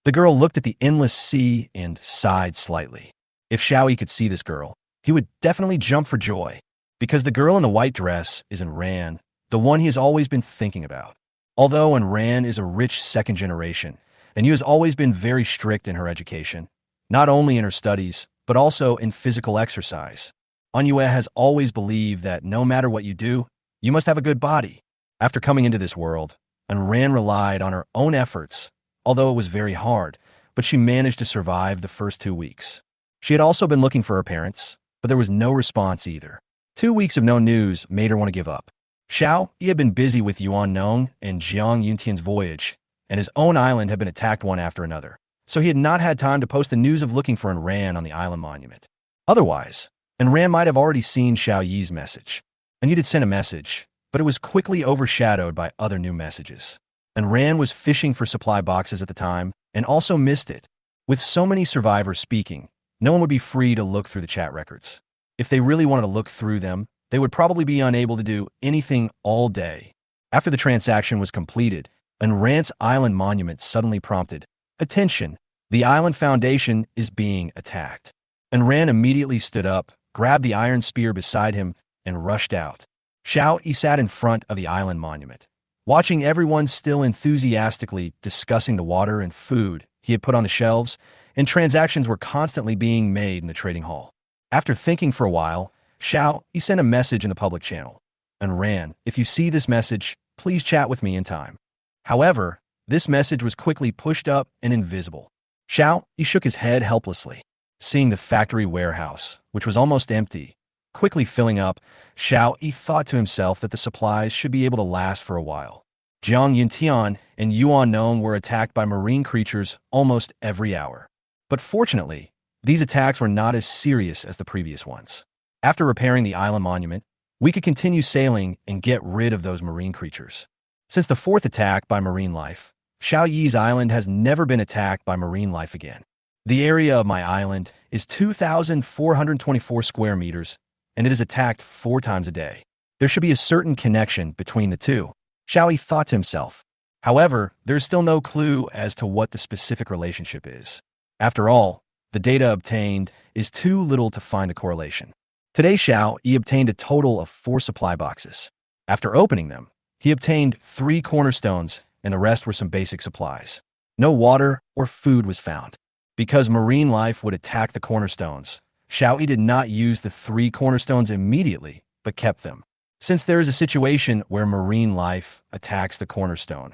The girl looked at the endless sea and sighed slightly. If Xiao Yi could see this girl, he would definitely jump for joy, because the girl in the white dress is Ran, the one he has always been thinking about. Although Ran is a rich second generation, and he has always been very strict in her education, not only in her studies, but also in physical exercise. Manhwa has always believed that no matter what you do, you must have a good body. After coming into this world, Ran relied on her own efforts, although it was very hard, but she managed to survive the first 2 weeks. She had also been looking for her parents, but there was no response either. 2 weeks of no news made her want to give up. Xiao Yi had been busy with Yuan Nong and Jiang Yuntian's voyage, and his own island had been attacked one after another, so he had not had time to post the news of looking for Ran on the island monument. Otherwise, Ran might have already seen Xiao Yi's message. And you'd sent a message, but it was quickly overshadowed by other new messages. Ran was fishing for supply boxes at the time and also missed it. With so many survivors speaking, no one would be free to look through the chat records. If they really wanted to look through them, they would probably be unable to do anything all day. After the transaction was completed, Ran's island monument suddenly prompted, "Attention, the island foundation is being attacked." Ran immediately stood up, grabbed the iron spear beside him, and rushed out. Xiao Yi sat in front of the island monument, watching everyone still enthusiastically discussing the water and food he had put on the shelves, and transactions were constantly being made in the trading hall. After thinking for a while, Xiao Yi sent a message in the public channel. Ran, if you see this message, please chat with me in time. However, this message was quickly pushed up and invisible. Xiao, he shook his head helplessly. Seeing the factory warehouse, which was almost empty, quickly filling up, Xiao Yi thought to himself that the supplies should be able to last for a while. Jiang Yuntian and Yuan Nong were attacked by marine creatures almost every hour. But fortunately, these attacks were not as serious as the previous ones. After repairing the island monument, we could continue sailing and get rid of those marine creatures. Since the fourth attack by marine life, Xiao Yi's island has never been attacked by marine life again. The area of my island is 2,424 square meters, and it is attacked 4 times a day. There should be a certain connection between the two, Xiao Yi thought to himself. However, there is still no clue as to what the specific relationship is. After all, the data obtained is too little to find a correlation. Today, Xiao Yi obtained a total of 4 supply boxes. After opening them, he obtained 3 cornerstones, and the rest were some basic supplies. No water or food was found. Because marine life would attack the cornerstones, Xiao Yi did not use the 3 cornerstones immediately, but kept them. Since there is a situation where marine life attacks the cornerstone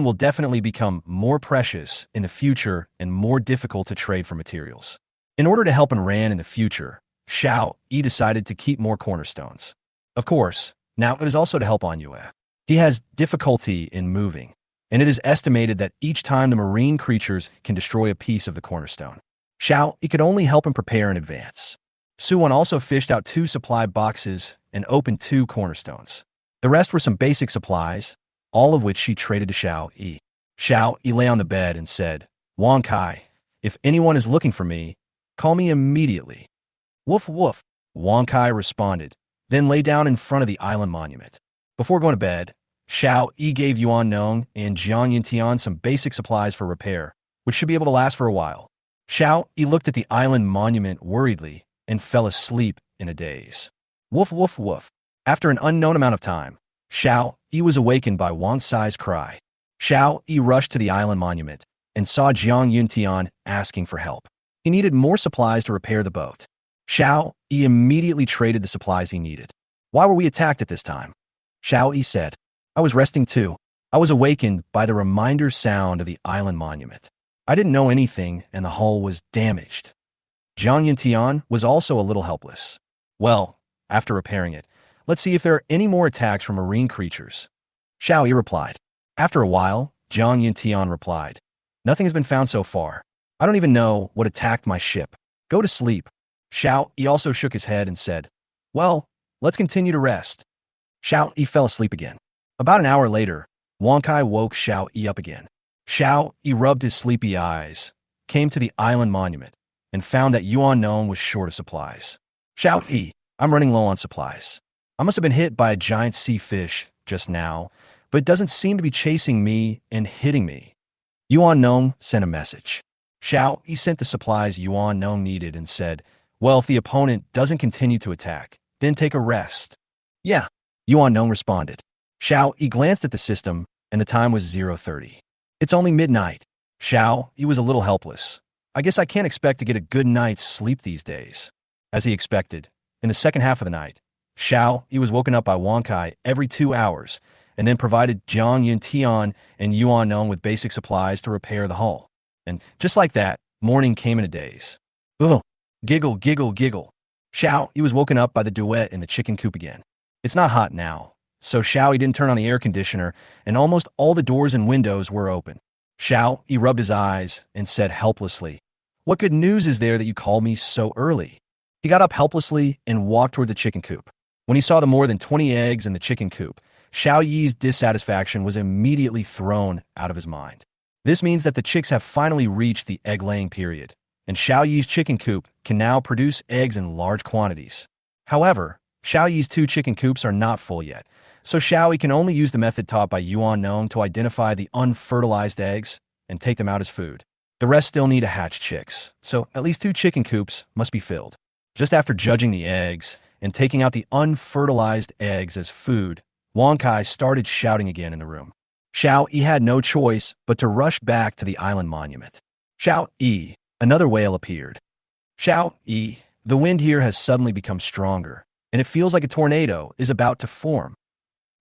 will definitely become more precious in the future and more difficult to trade for materials. In order to help Iran in the future, Xiao Yi decided to keep more cornerstones. Of course, now it is also to help Anhwa. He has difficulty in moving, and it is estimated that each time the marine creatures can destroy a piece of the cornerstone, Xiao Yi could only help him prepare in advance. Suwon also fished out 2 supply boxes and opened 2 cornerstones. The rest were some basic supplies, all of which she traded to Xiao Yi. Xiao Yi lay on the bed and said, "Wang Kai, if anyone is looking for me, call me immediately." "Woof woof," Wang Kai responded, then lay down in front of the island monument. Before going to bed, Xiao Yi gave Yuan Nong and Jiang Yuntian some basic supplies for repair, which should be able to last for a while. Xiao Yi looked at the island monument worriedly and fell asleep in a daze. Woof woof woof. After an unknown amount of time, Xiao Yi was awakened by Wang Sai's cry. Xiao Yi rushed to the island monument and saw Jiang Yuntian asking for help. He needed more supplies to repair the boat. Xiao Yi immediately traded the supplies he needed. "Why were we attacked at this time?" Xiao Yi said. "I was resting too. I was awakened by the reminder sound of the island monument. I didn't know anything and the hull was damaged." Jiang Yuntian was also a little helpless. "Well, after repairing it, let's see if there are any more attacks from marine creatures." Xiao Yi replied. After a while, Jiang Yuntian replied, "Nothing has been found so far. I don't even know what attacked my ship. Go to sleep." Xiao Yi also shook his head and said, "Well, let's continue to rest." Xiao Yi fell asleep again. About an hour later, Wang Kai woke Xiao Yi up again. Xiao Yi rubbed his sleepy eyes, came to the island monument, and found that Yuan Nong was short of supplies. "Xiao Yi, I'm running low on supplies. I must have been hit by a giant sea fish just now, but it doesn't seem to be chasing me and hitting me." Yuan Nong sent a message. Xiao Yi sent the supplies Yuan Nong needed and said, "Well, if the opponent doesn't continue to attack, then take a rest." "Yeah," Yuan Nong responded. Xiao Yi glanced at the system, and the time was 0:30. "It's only midnight." Xiao Yi was a little helpless. "I guess I can't expect to get a good night's sleep these days." As he expected, in the second half of the night, Xiao Yi was woken up by Wang Kai every 2 hours, and then provided Jiang Yuntian and Yuan Nong with basic supplies to repair the hull. And just like that, morning came in a daze. Ugh, giggle, giggle, giggle. Xiao Yi was woken up by the duet in the chicken coop again. It's not hot now, so Xiao Yi didn't turn on the air conditioner, and almost all the doors and windows were open. Xiao Yi rubbed his eyes and said helplessly, "What good news is there that you called me so early?" He got up helplessly and walked toward the chicken coop. When he saw the more than 20 eggs in the chicken coop, Xiao Yi's dissatisfaction was immediately thrown out of his mind. This means that the chicks have finally reached the egg-laying period, and Xiao Yi's chicken coop can now produce eggs in large quantities. However, Xiao Yi's 2 chicken coops are not full yet, so Xiao Yi can only use the method taught by Yuan Nong to identify the unfertilized eggs and take them out as food. The rest still need to hatch chicks, so at least 2 chicken coops must be filled. Just after judging the eggs and taking out the unfertilized eggs as food, Wang Kai started shouting again in the room. Xiao Yi had no choice but to rush back to the island monument. "Xiao Yi," another whale appeared. "Xiao Yi, the wind here has suddenly become stronger, and it feels like a tornado is about to form."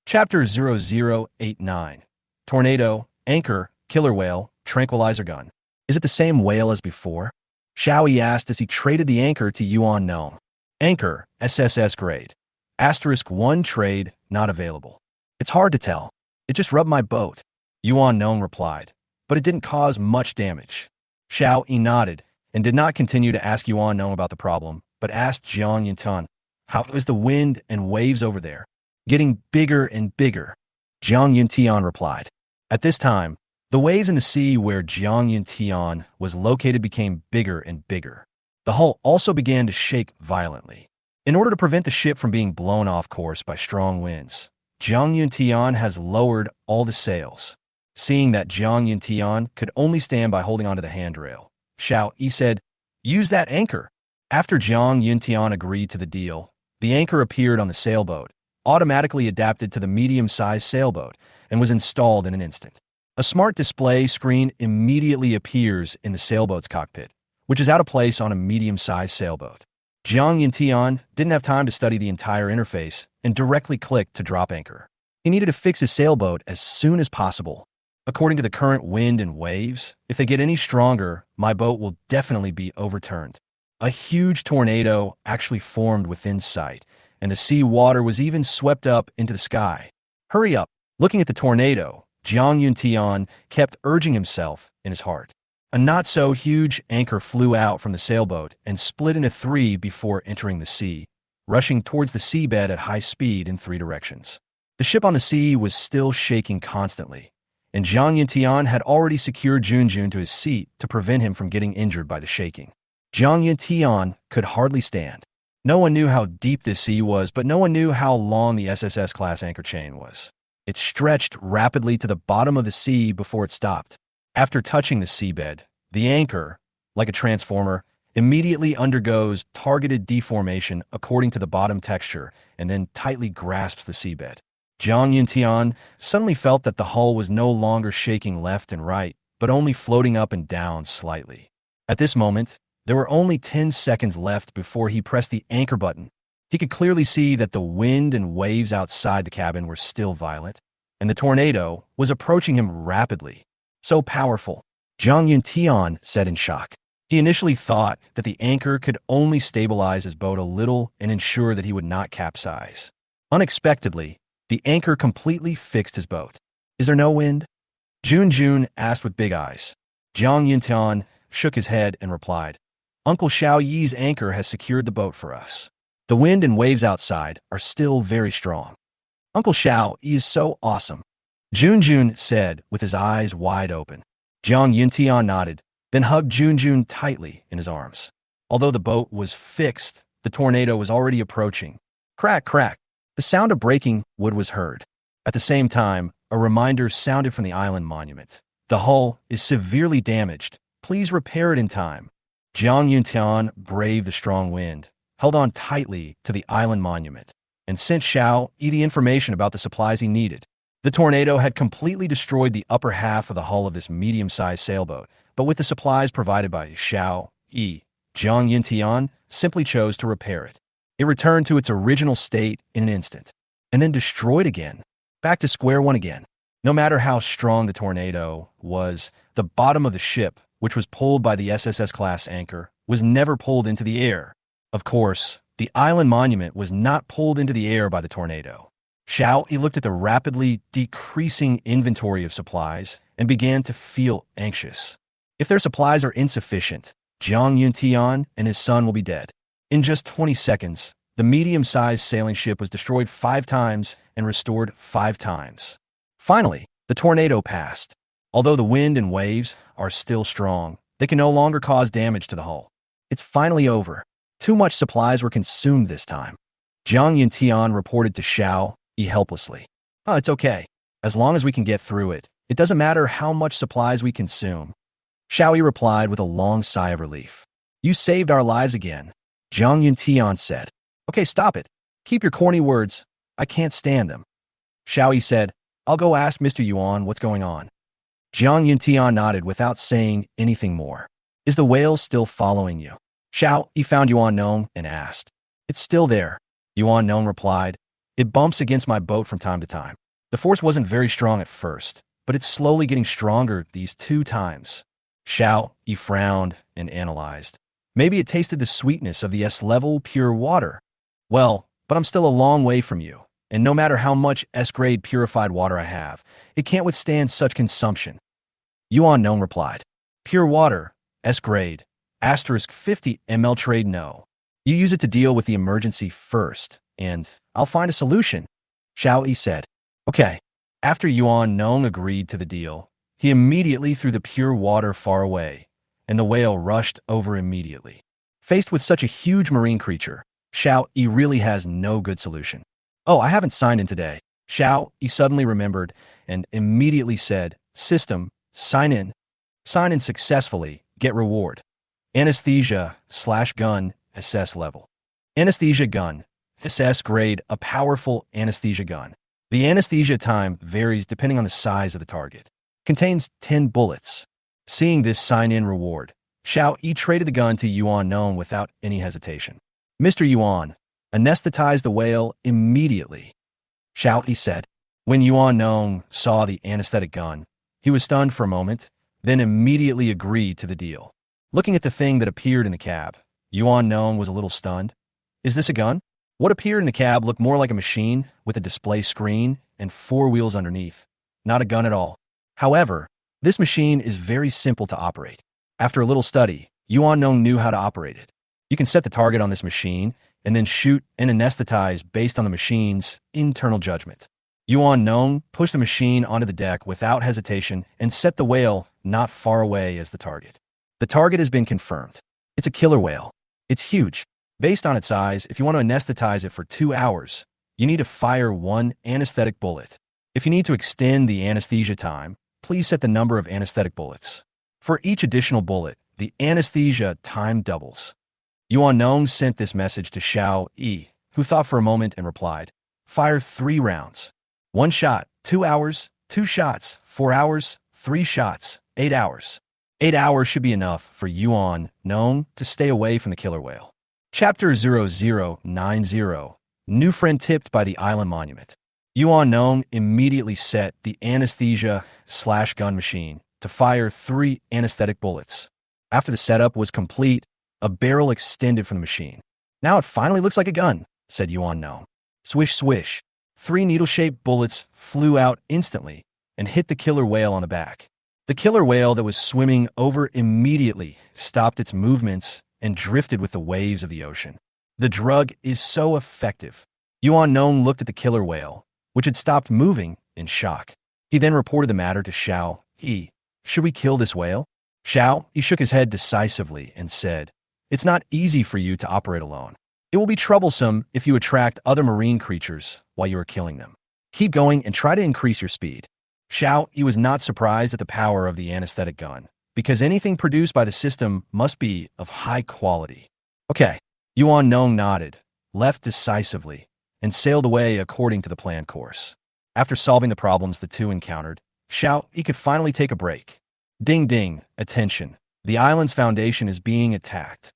Chapter 0089. Tornado, Anchor, Killer Whale, Tranquilizer Gun. Is it the same whale as before? Xiaoyi asked as he traded the anchor to Yuan Gnome. Anchor, SSS grade. *1 trade, not available. It's hard to tell. It just rubbed my boat. Yuan Gnome replied, but it didn't cause much damage. Xiaoyi nodded and did not continue to ask Yuan Gnome about the problem, but asked Jiang Yintan, how is the wind and waves over there? Getting bigger and bigger. Jiang Yintian replied. At this time, the waves in the sea where Jiang Yintian was located became bigger and bigger. The hull also began to shake violently. In order to prevent the ship from being blown off course by strong winds, Jiang Yintian has lowered all the sails. Seeing that Jiang Yintian could only stand by holding onto the handrail, Xiao Yi said, use that anchor. After Jiang Yintian agreed to the deal, the anchor appeared on the sailboat, automatically adapted to the medium-sized sailboat, and was installed in an instant. A smart display screen immediately appears in the sailboat's cockpit, which is out of place on a medium-sized sailboat. Jiang Yintian didn't have time to study the entire interface and directly clicked to drop anchor. He needed to fix his sailboat as soon as possible. According to the current wind and waves, if they get any stronger, my boat will definitely be overturned. A huge tornado actually formed within sight, and the sea water was even swept up into the sky. Hurry up! Looking at the tornado, Jiang Yuntian kept urging himself in his heart. A not-so-huge anchor flew out from the sailboat and split into three before entering the sea, rushing towards the seabed at high speed in three directions. The ship on the sea was still shaking constantly, and Jiang Yuntian had already secured Junjun to his seat to prevent him from getting injured by the shaking. Jiang Yuntian could hardly stand. No one knew how deep this sea was, but no one knew how long the SSS-class anchor chain was. It stretched rapidly to the bottom of the sea before it stopped. After touching the seabed, the anchor, like a transformer, immediately undergoes targeted deformation according to the bottom texture and then tightly grasps the seabed. Jiang Yuntian suddenly felt that the hull was no longer shaking left and right, but only floating up and down slightly. At this moment, there were only 10 seconds left before he pressed the anchor button. He could clearly see that the wind and waves outside the cabin were still violent, and the tornado was approaching him rapidly. So powerful, Jiang Yuntian said in shock. He initially thought that the anchor could only stabilize his boat a little and ensure that he would not capsize. Unexpectedly, the anchor completely fixed his boat. Is there no wind? Junjun asked with big eyes. Jiang Yuntian shook his head and replied, Uncle Xiao Yi's anchor has secured the boat for us. The wind and waves outside are still very strong. Uncle Xiao Yi is so awesome, Junjun said with his eyes wide open. Jiang Yuntian nodded, then hugged Junjun tightly in his arms. Although the boat was fixed, the tornado was already approaching. Crack, crack. The sound of breaking wood was heard. At the same time, a reminder sounded from the island monument. The hull is severely damaged. Please repair it in time. Jiang Yuntian braved the strong wind, held on tightly to the island monument, and sent Xiao Yi the information about the supplies he needed. The tornado had completely destroyed the upper half of the hull of this medium-sized sailboat, but with the supplies provided by Xiao Yi, Jiang Yuntian simply chose to repair it. It returned to its original state in an instant, and then destroyed again, back to square one again. No matter how strong the tornado was, the bottom of the ship, which was pulled by the SSS-class anchor, was never pulled into the air. Of course, the island monument was not pulled into the air by the tornado. Xiao Yi looked at the rapidly decreasing inventory of supplies and began to feel anxious. If their supplies are insufficient, Jiang Yuntian and his son will be dead. In just 20 seconds, the medium-sized sailing ship was destroyed 5 times and restored 5 times. Finally, the tornado passed. Although the wind and waves are still strong, they can no longer cause damage to the hull. It's finally over. Too much supplies were consumed this time. Jiang Yuntian reported to Xiao Yi helplessly. Oh, it's okay. As long as we can get through it, it doesn't matter how much supplies we consume. Xiao Yi replied with a long sigh of relief. You saved our lives again, Jiang Yuntian said. Okay, stop it. Keep your corny words. I can't stand them. Xiao Yi said, I'll go ask Mr. Yuan what's going on. Jiang Yuntian nodded without saying anything more. Is the whale still following you? Xiao Yi found Yuan Gnome and asked. It's still there, Yuan Gnome replied. It bumps against my boat from time to time. The force wasn't very strong at first, but it's slowly getting stronger these 2 times. Xiao Yi frowned and analyzed. Maybe it tasted the sweetness of the S-level pure water. Well, but I'm still a long way from you, and no matter how much S-grade purified water I have, it can't withstand such consumption. Yuan Nong replied. Pure water, S-grade, asterisk 50 ml trade no. You use it to deal with the emergency first, and I'll find a solution, Xiao Yi said. Okay. After Yuan Nong agreed to the deal, he immediately threw the pure water far away, and the whale rushed over immediately. Faced with such a huge marine creature, Xiao Yi really has no good solution. Oh, I haven't signed in today. Xiao Yi suddenly remembered and immediately said, System, sign in. Sign in successfully, get reward. Anesthesia/gun, SS level. Anesthesia gun, SS grade, a powerful anesthesia gun. The anesthesia time varies depending on the size of the target. Contains 10 bullets. Seeing this sign-in reward, Xiao Yi traded the gun to Yuan Nong without any hesitation. Mr. Yuan, anesthetize the whale immediately, Xiao Yi said. When Yuan Nong saw the anesthetic gun, he was stunned for a moment, then immediately agreed to the deal. Looking at the thing that appeared in the cab, Yuan Nong was a little stunned. Is this a gun? What appeared in the cab looked more like a machine with a display screen and 4 wheels underneath. Not a gun at all. However, this machine is very simple to operate. After a little study, Yuan Nong knew how to operate it. You can set the target on this machine and then shoot and anesthetize based on the machine's internal judgment. Yuan Nong pushed the machine onto the deck without hesitation and set the whale not far away as the target. The target has been confirmed. It's a killer whale. It's huge. Based on its size, if you want to anesthetize it for 2 hours, you need to fire 1 anesthetic bullet. If you need to extend the anesthesia time, please set the number of anesthetic bullets. For each additional bullet, the anesthesia time doubles. Yuan Nong sent this message to Xiao Yi, who thought for a moment and replied, Fire 3 rounds. 1 shot, 2 hours, 2 shots, 4 hours, 3 shots, 8 hours. 8 hours should be enough for Yuan Nong to stay away from the killer whale. Chapter 0090, New Friend Tipped by the Island Monument. Yuan Nong immediately set the anesthesia/gun machine to fire 3 anesthetic bullets. After the setup was complete, a barrel extended from the machine. Now it finally looks like a gun, said Yuan Nong. Swish, swish. 3 needle-shaped bullets flew out instantly and hit the killer whale on the back. The killer whale that was swimming over immediately stopped its movements and drifted with the waves of the ocean. The drug is so effective. Yuan Nong looked at the killer whale, which had stopped moving, in shock. He then reported the matter to Xiao Yi. Should we kill this whale? Xiao Yi shook his head decisively and said, It's not easy for you to operate alone. It will be troublesome if you attract other marine creatures while you are killing them. Keep going and try to increase your speed. Xiao Yi was not surprised at the power of the anesthetic gun, because anything produced by the system must be of high quality. Okay, Yuan Nong nodded, left decisively, and sailed away according to the planned course. After solving the problems the two encountered, Xiao Yi could finally take a break. Ding ding, attention, the island's foundation is being attacked.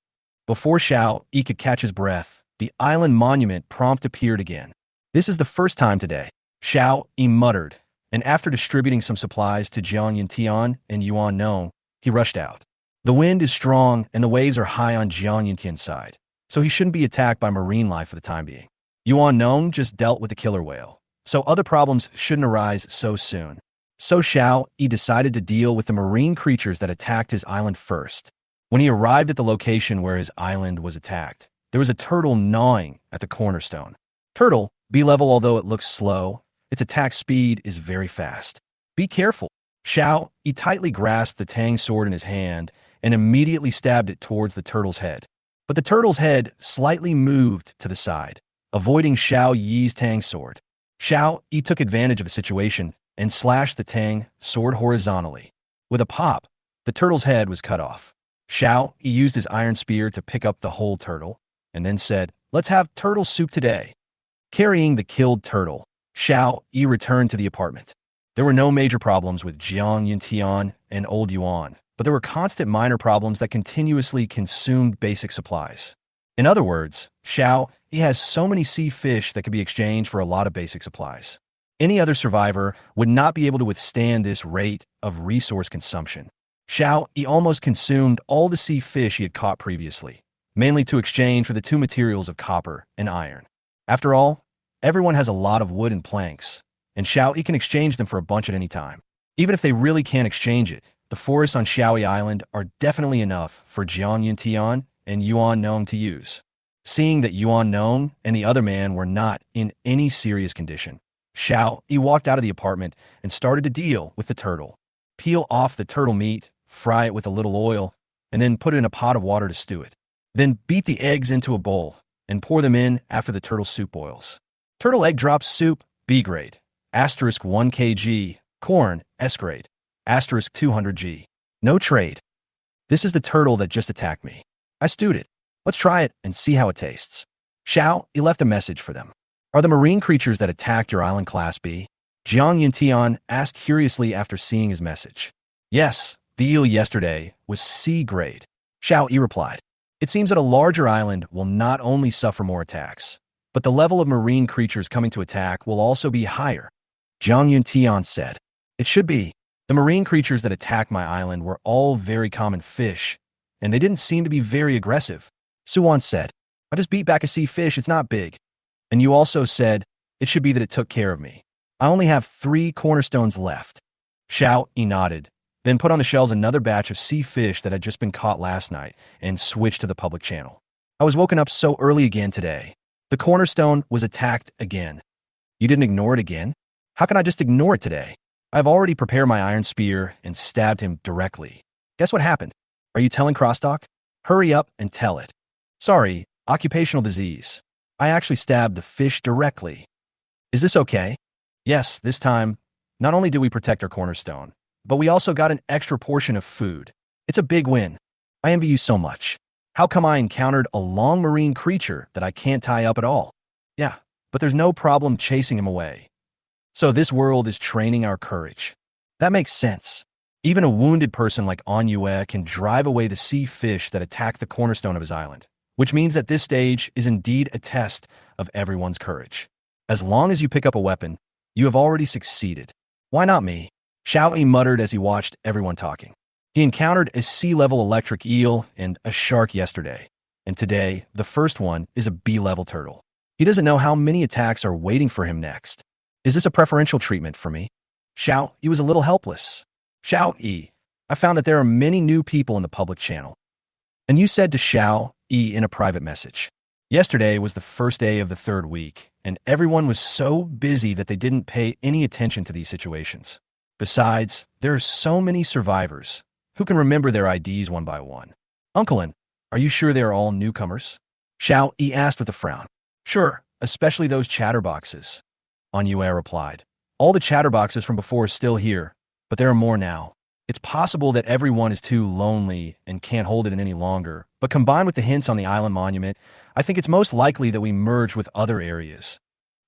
Before Xiao Yi could catch his breath, the island monument prompt appeared again. This is the first time today, Xiao Yi muttered, and after distributing some supplies to Jiang Yintian and Yuan Nong, he rushed out. The wind is strong and the waves are high on Jiang Yintian's side, so he shouldn't be attacked by marine life for the time being. Yuan Nong just dealt with the killer whale, so other problems shouldn't arise so soon. So Xiao Yi decided to deal with the marine creatures that attacked his island first. When he arrived at the location where his island was attacked, there was a turtle gnawing at the cornerstone. Turtle, B-level although it looks slow, its attack speed is very fast. Be careful. Xiao Yi tightly grasped the tang sword in his hand and immediately stabbed it towards the turtle's head. But the turtle's head slightly moved to the side, avoiding Xiao Yi's tang sword. Xiao Yi took advantage of the situation and slashed the tang sword horizontally. With a pop, the turtle's head was cut off. Xiao Yi used his iron spear to pick up the whole turtle, and then said, "Let's have turtle soup today." Carrying the killed turtle, Xiao Yi returned to the apartment. There were no major problems with Jiang Yintian and Old Yuan, but there were constant minor problems that continuously consumed basic supplies. In other words, Xiao, he has so many sea fish that can be exchanged for a lot of basic supplies. Any other survivor would not be able to withstand this rate of resource consumption. Xiao, he almost consumed all the sea fish he had caught previously, mainly to exchange for the two materials of copper and iron. After all, everyone has a lot of wood and planks, and Xiao, he can exchange them for a bunch at any time. Even if they really can't exchange it, the forests on Xiaoi Island are definitely enough for Jiang Yuntian and Yuan Nong to use. Seeing that Yuan Nong and the other man were not in any serious condition, Xiao, he walked out of the apartment and started to deal with the turtle. Peel off the turtle meat, fry it with a little oil, and then put it in a pot of water to stew it. Then beat the eggs into a bowl and pour them in after the turtle soup boils. Turtle egg drop soup, B grade, asterisk 1 kg, corn, S grade, asterisk 200 g. No trade. This is the turtle that just attacked me. I stewed it. Let's try it and see how it tastes. Xiao, he left a message for them. Are the marine creatures that attacked your island class B? Jiang Yuntian asked curiously after seeing his message. Yes, the eel yesterday was C grade. Xiao Yi replied. It seems that a larger island will not only suffer more attacks, but the level of marine creatures coming to attack will also be higher. Jiang Yuntian said. It should be. The marine creatures that attacked my island were all very common fish, and they didn't seem to be very aggressive. Suwan said. I just beat back a sea fish, it's not big. And you also said, it should be that it took care of me. I only have 3 cornerstones left. Xiao Yi nodded, then put on the shelves another batch of sea fish that had just been caught last night and switched to the public channel. I was woken up so early again today. The cornerstone was attacked again. You didn't ignore it again? How can I just ignore it today? I've already prepared my iron spear and stabbed him directly. Guess what happened? Are you telling Crosstalk? Hurry up and tell it. Sorry, occupational disease. I actually stabbed the fish directly. Is this okay? Yes, this time, not only did we protect our cornerstone, but we also got an extra portion of food. It's a big win. I envy you so much. How come I encountered a long marine creature that I can't tie up at all? Yeah, but there's no problem chasing him away. So this world is training our courage. That makes sense. Even a wounded person like An Yue can drive away the sea fish that attack the cornerstone of his island, which means that this stage is indeed a test of everyone's courage. As long as you pick up a weapon, you have already succeeded. Why not me? Xiao Yi muttered as he watched everyone talking. He encountered a sea-level electric eel and a shark yesterday, and today, the first one is a B-level turtle. He doesn't know how many attacks are waiting for him next. Is this a preferential treatment for me? Xiao Yi was a little helpless. Xiao Yi, I found that there are many new people in the public channel. And you said to Xiao Yi in a private message. Yesterday was the first day of the 3rd week, and everyone was so busy that they didn't pay any attention to these situations. Besides, there are so many survivors. Who can remember their IDs one by one? Uncle, are you sure they are all newcomers? Xiao Yi asked with a frown. Sure, especially those chatterboxes. An Yue replied. All the chatterboxes from before are still here, but there are more now. It's possible that everyone is too lonely and can't hold it in any longer, but combined with the hints on the island monument, I think it's most likely that we merge with other areas.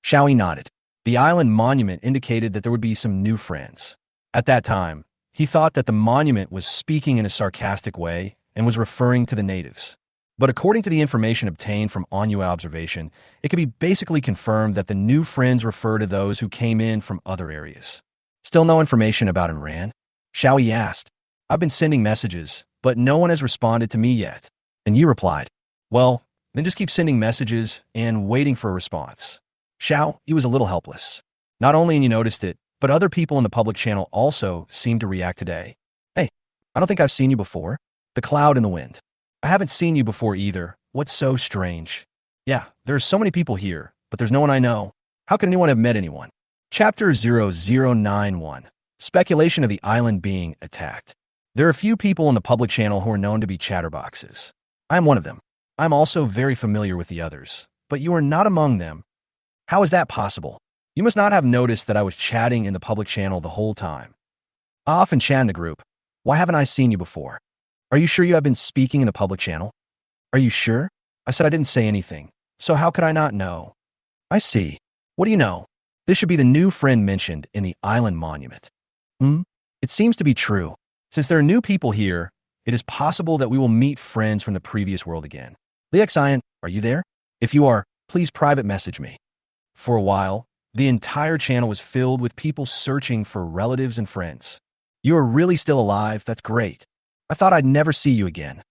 Xiao Yi nodded. The island monument indicated that there would be some new friends. At that time, he thought that the monument was speaking in a sarcastic way and was referring to the natives. But according to the information obtained from An Yue observation, it could be basically confirmed that the new friends refer to those who came in from other areas. Still no information about Imran? Xiao Yi asked. I've been sending messages, but no one has responded to me yet. And you replied. Well, then just keep sending messages and waiting for a response. Xiao Yi was a little helpless. Not only you noticed it, but other people in the public channel also seemed to react today. Hey, I don't think I've seen you before. The cloud in the wind. I haven't seen you before either. What's so strange? Yeah, there are so many people here, but there's no one I know. How could anyone have met anyone? Chapter 0091. Speculation of the island being attacked. There are a few people in the public channel who are known to be chatterboxes. I am one of them. I'm also very familiar with the others, but you are not among them. How is that possible? You must not have noticed that I was chatting in the public channel the whole time. I often chat in the group. Why haven't I seen you before? Are you sure you have been speaking in the public channel? Are you sure? I said I didn't say anything, so how could I not know? I see. What do you know? This should be the new friend mentioned in the island monument. It seems to be true. Since there are new people here, it is possible that we will meet friends from the previous world again. Liaxian, are you there? If you are, please private message me. For a while, the entire channel was filled with people searching for relatives and friends. You are really still alive, that's great. I thought I'd never see you again.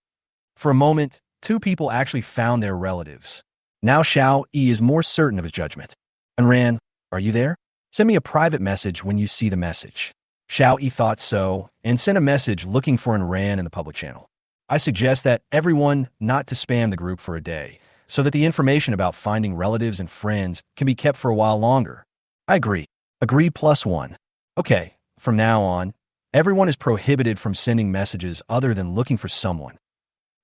For a moment, two people actually found their relatives. Now Xiao Yi is more certain of his judgment. Anran, are you there? Send me a private message when you see the message. Xiao Yi thought so and sent a message looking for Anran in the public channel. I suggest that everyone not to spam the group for a day, so that the information about finding relatives and friends can be kept for a while longer. I agree. Agree +1. Okay, from now on, everyone is prohibited from sending messages other than looking for someone.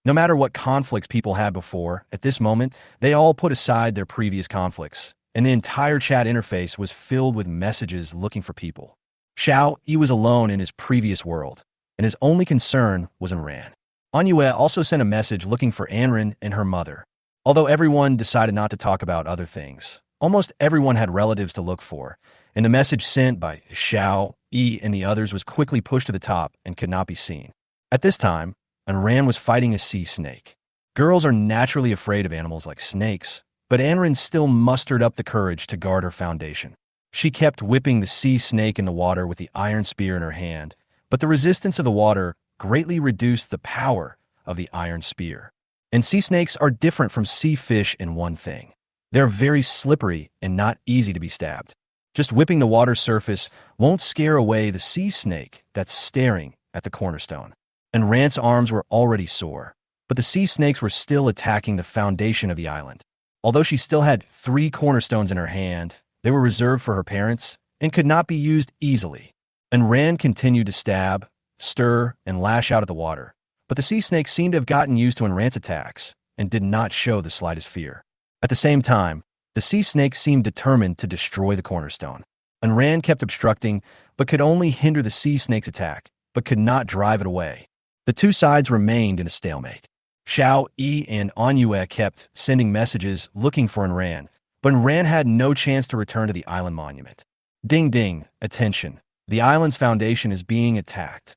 No matter what conflicts people had before, at this moment, they all put aside their previous conflicts, and the entire chat interface was filled with messages looking for people. Xiao Yi was alone in his previous world, and his only concern was Anran. Anhwa also sent a message looking for Anran and her mother. Although everyone decided not to talk about other things, almost everyone had relatives to look for, and the message sent by Xiao Yi and the others was quickly pushed to the top and could not be seen. At this time, Anran was fighting a sea snake. Girls are naturally afraid of animals like snakes, but Anran still mustered up the courage to guard her foundation. She kept whipping the sea snake in the water with the iron spear in her hand, but the resistance of the water greatly reduced the power of the iron spear. And sea snakes are different from sea fish in one thing. They're very slippery and not easy to be stabbed. Just whipping the water surface won't scare away the sea snake that's staring at the cornerstone. And Rant's arms were already sore, but the sea snakes were still attacking the foundation of the island. Although she still had 3 cornerstones in her hand, they were reserved for her parents and could not be used easily. And Rand continued to stab, stir, and lash out at the water, but the sea snakes seemed to have gotten used to Rand's attacks and did not show the slightest fear. At the same time, the sea snakes seemed determined to destroy the cornerstone. And Rand kept obstructing, but could only hinder the sea snake's attack, but could not drive it away. The two sides remained in a stalemate. Xiao Yi and Anhwa kept sending messages looking for Anran, but Anran had no chance to return to the island monument. Ding ding, attention. The island's foundation is being attacked.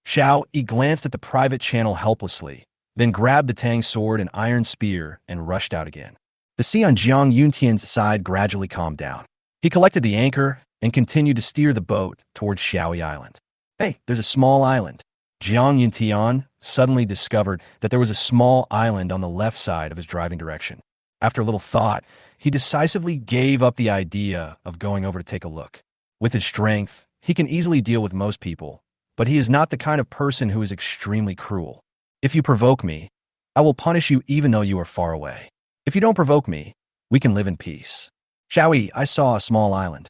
Xiao Yi glanced at the private channel helplessly, then grabbed the Tang sword and iron spear and rushed out again. The sea on Jiang Yuntian's side gradually calmed down. He collected the anchor and continued to steer the boat towards Xiaoyi Island. Hey, there's a small island. Jiang Yuntian suddenly discovered that there was a small island on the left side of his driving direction. After a little thought, he decisively gave up the idea of going over to take a look. With his strength, he can easily deal with most people, but he is not the kind of person who is extremely cruel. If you provoke me, I will punish you even though you are far away. If you don't provoke me, we can live in peace. Xiaoyi, I saw a small island.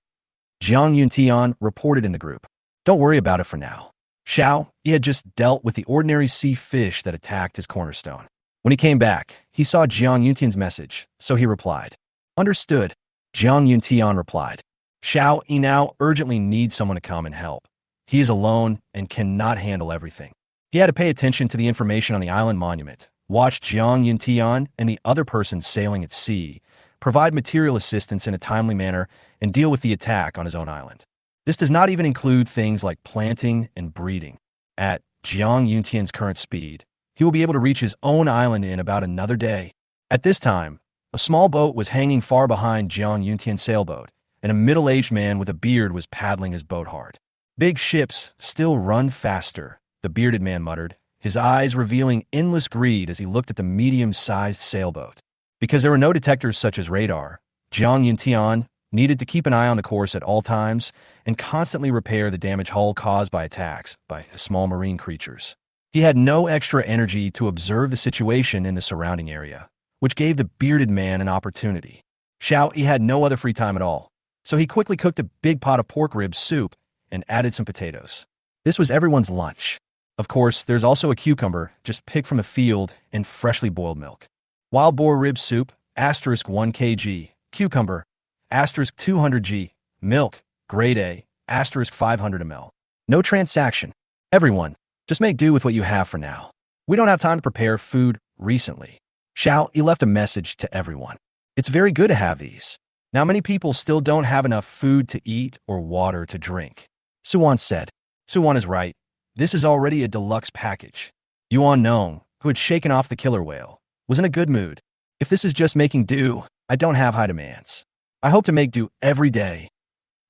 Jiang Yuntian reported in the group. Don't worry about it for now. Xiao, he had just dealt with the ordinary sea fish that attacked his cornerstone. When he came back, he saw Jiang Yuntian's message, so he replied. Understood. Jiang Yuntian replied. Xiao Yi now urgently needs someone to come and help. He is alone and cannot handle everything. He had to pay attention to the information on the island monument, watch Jiang Yuntian and the other person sailing at sea, provide material assistance in a timely manner, and deal with the attack on his own island. This does not even include things like planting and breeding. At Jiang Yuntian's current speed, he will be able to reach his own island in about another day. At this time, a small boat was hanging far behind Jiang Yuntian's sailboat, and a middle-aged man with a beard was paddling his boat hard. Big ships still run faster, the bearded man muttered, his eyes revealing endless greed as he looked at the medium-sized sailboat. Because there were no detectors such as radar, Jiang Yuntian needed to keep an eye on the course at all times and constantly repair the damaged hull caused by attacks by small marine creatures. He had no extra energy to observe the situation in the surrounding area, which gave the bearded man an opportunity. Xiao Yi had no other free time at all, so he quickly cooked a big pot of pork rib soup and added some potatoes. This was everyone's lunch. Of course, there's also a cucumber just picked from a field and freshly boiled milk. Wild boar rib soup, *1 kg, cucumber, *200 g, milk, grade A, *500 ml. No transaction. Everyone, just make do with what you have for now. We don't have time to prepare food recently. Xiao Yi left a message to everyone. It's very good to have these. Now many people still don't have enough food to eat or water to drink. Suwan said. Suwan is right. This is already a deluxe package. Yuan Nong, who had shaken off the killer whale, was in a good mood. If this is just making do, I don't have high demands. I hope to make do every day.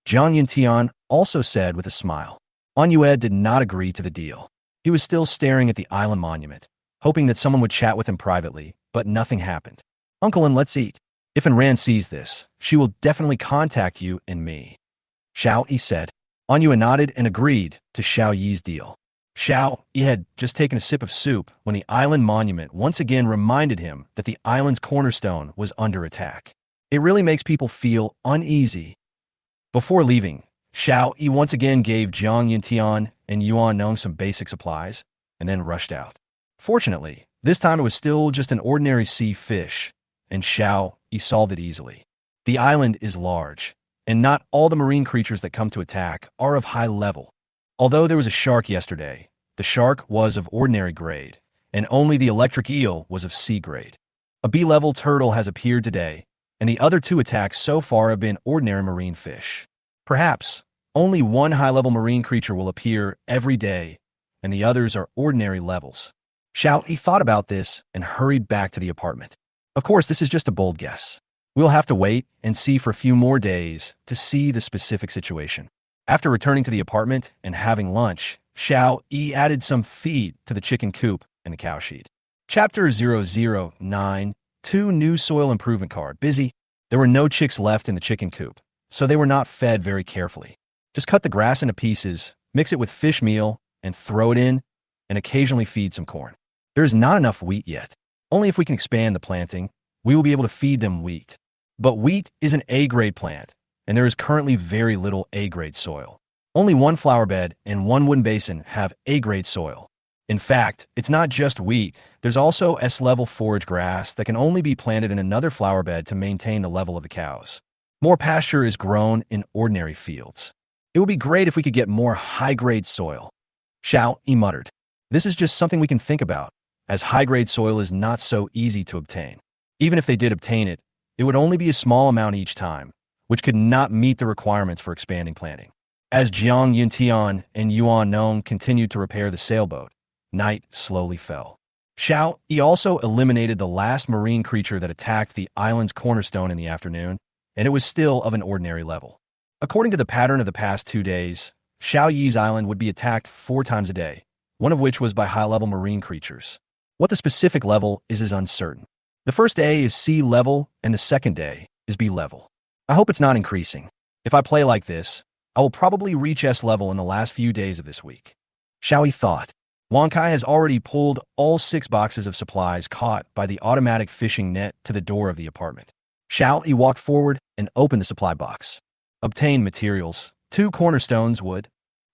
Jiang Yuntian also said with a smile. Manhwa did not agree to the deal. He was still staring at the island monument, hoping that someone would chat with him privately, but nothing happened. Uncle, and let's eat. If Anran sees this, she will definitely contact you and me. Xiao Yi said. Manhwa nodded and agreed to Xiao Yi's deal. Xiao Yi had just taken a sip of soup when the island monument once again reminded him that the island's cornerstone was under attack. It really makes people feel uneasy. Before leaving, Xiao Yi once again gave Jiang Yuntian and Yuan Nong some basic supplies, and then rushed out. Fortunately, this time it was still just an ordinary sea fish, and Xiao Yi solved it easily. The island is large, and not all the marine creatures that come to attack are of high level. Although there was a shark yesterday, the shark was of ordinary grade, and only the electric eel was of C grade. A B-level turtle has appeared today, and the other two attacks so far have been ordinary marine fish. Perhaps only one high-level marine creature will appear every day, and the others are ordinary levels. Xiao Yi thought about this and hurried back to the apartment. Of course, this is just a bold guess. We'll have to wait and see for a few more days to see the specific situation. After returning to the apartment and having lunch, Xiao Yi added some feed to the chicken coop and the cow sheet. Chapter 009, 2 New Soil Improvement Card. Busy. There were no chicks left in the chicken coop, so they were not fed very carefully. Just cut the grass into pieces, mix it with fish meal, and throw it in, and occasionally feed some corn. There is not enough wheat yet. Only if we can expand the planting, we will be able to feed them wheat. But wheat is an A-grade plant, and there is currently very little A-grade soil. Only one flower bed and one wooden basin have A-grade soil. In fact, it's not just wheat. There's also S-level forage grass that can only be planted in another flower bed to maintain the level of the cows. More pasture is grown in ordinary fields. It would be great if we could get more high-grade soil. Xiao Yi muttered. This is just something we can think about, as high-grade soil is not so easy to obtain. Even if they did obtain it, it would only be a small amount each time, which could not meet the requirements for expanding planting. As Jiang Yuntian and Yuan Nong continued to repair the sailboat, night slowly fell. Xiao Yi also eliminated the last marine creature that attacked the island's cornerstone in the afternoon, and it was still of an ordinary level. According to the pattern of the past 2 days, Xiao Yi's island would be attacked 4 times a day, one of which was by high-level marine creatures. What the specific level is uncertain. The first day is C level, and the second day is B level. I hope it's not increasing. If I play like this, I will probably reach S level in the last few days of this week. Xiao Yi thought. Wang Kai has already pulled all 6 boxes of supplies caught by the automatic fishing net to the door of the apartment. Xiao Yi walked forward and opened the supply box. Obtained materials: 2 cornerstones wood.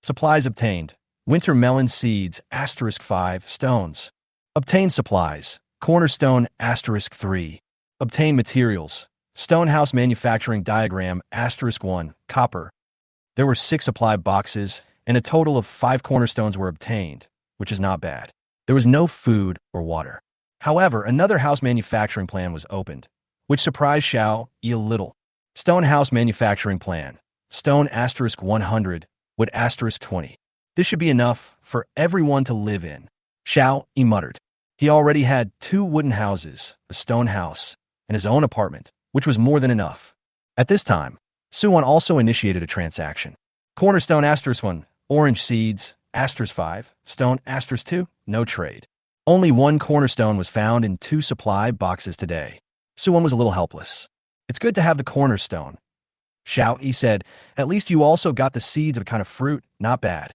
Supplies obtained: winter melon seeds *5 stones. Obtained supplies: cornerstone *3. Obtained materials: stonehouse manufacturing diagram *1 copper. There were 6 supply boxes, and a total of 5 cornerstones were obtained, which is not bad. There was no food or water. However, another house manufacturing plan was opened, which surprised Xiao Yi a little. Stone house manufacturing plan: stone *100, wood *20. This should be enough for everyone to live in. Xiao Yi muttered. He already had 2 wooden houses, a stone house, and his own apartment, which was more than enough. At this time, Suwon also initiated a transaction. Cornerstone *1, orange seeds *5, stone *2, no trade. Only 1 cornerstone was found in 2 supply boxes today. Suwon was a little helpless. It's good to have the cornerstone. Xiao Yi said, at least you also got the seeds of a kind of fruit, not bad.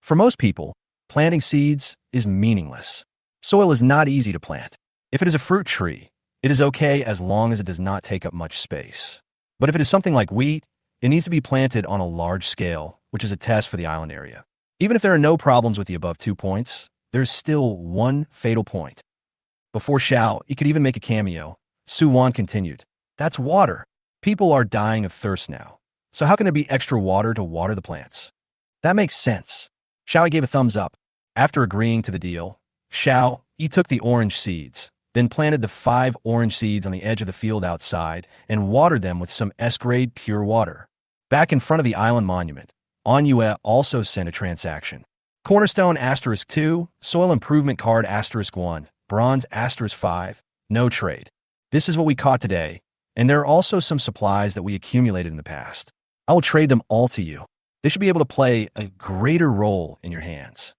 For most people, planting seeds is meaningless. Soil is not easy to plant. If it is a fruit tree, it is okay as long as it does not take up much space. But if it is something like wheat, it needs to be planted on a large scale, which is a test for the island area. Even if there are no problems with the above 2 points, there is still one fatal point. Before Xiao Yi could even make a cameo, Su Wan continued, that's water. People are dying of thirst now. So how can there be extra water to water the plants? That makes sense. Xiao Yi gave a thumbs up. After agreeing to the deal, Xiao Yi took the orange seeds, then planted the 5 orange seeds on the edge of the field outside and watered them with some S-grade pure water. Back in front of the island monument, Manhwa also sent a transaction. Cornerstone *2, soil improvement card *1, bronze *5, No trade. This is what we caught today, and there are also some supplies that we accumulated in the past. I will trade them all to you. They should be able to play a greater role in your hands.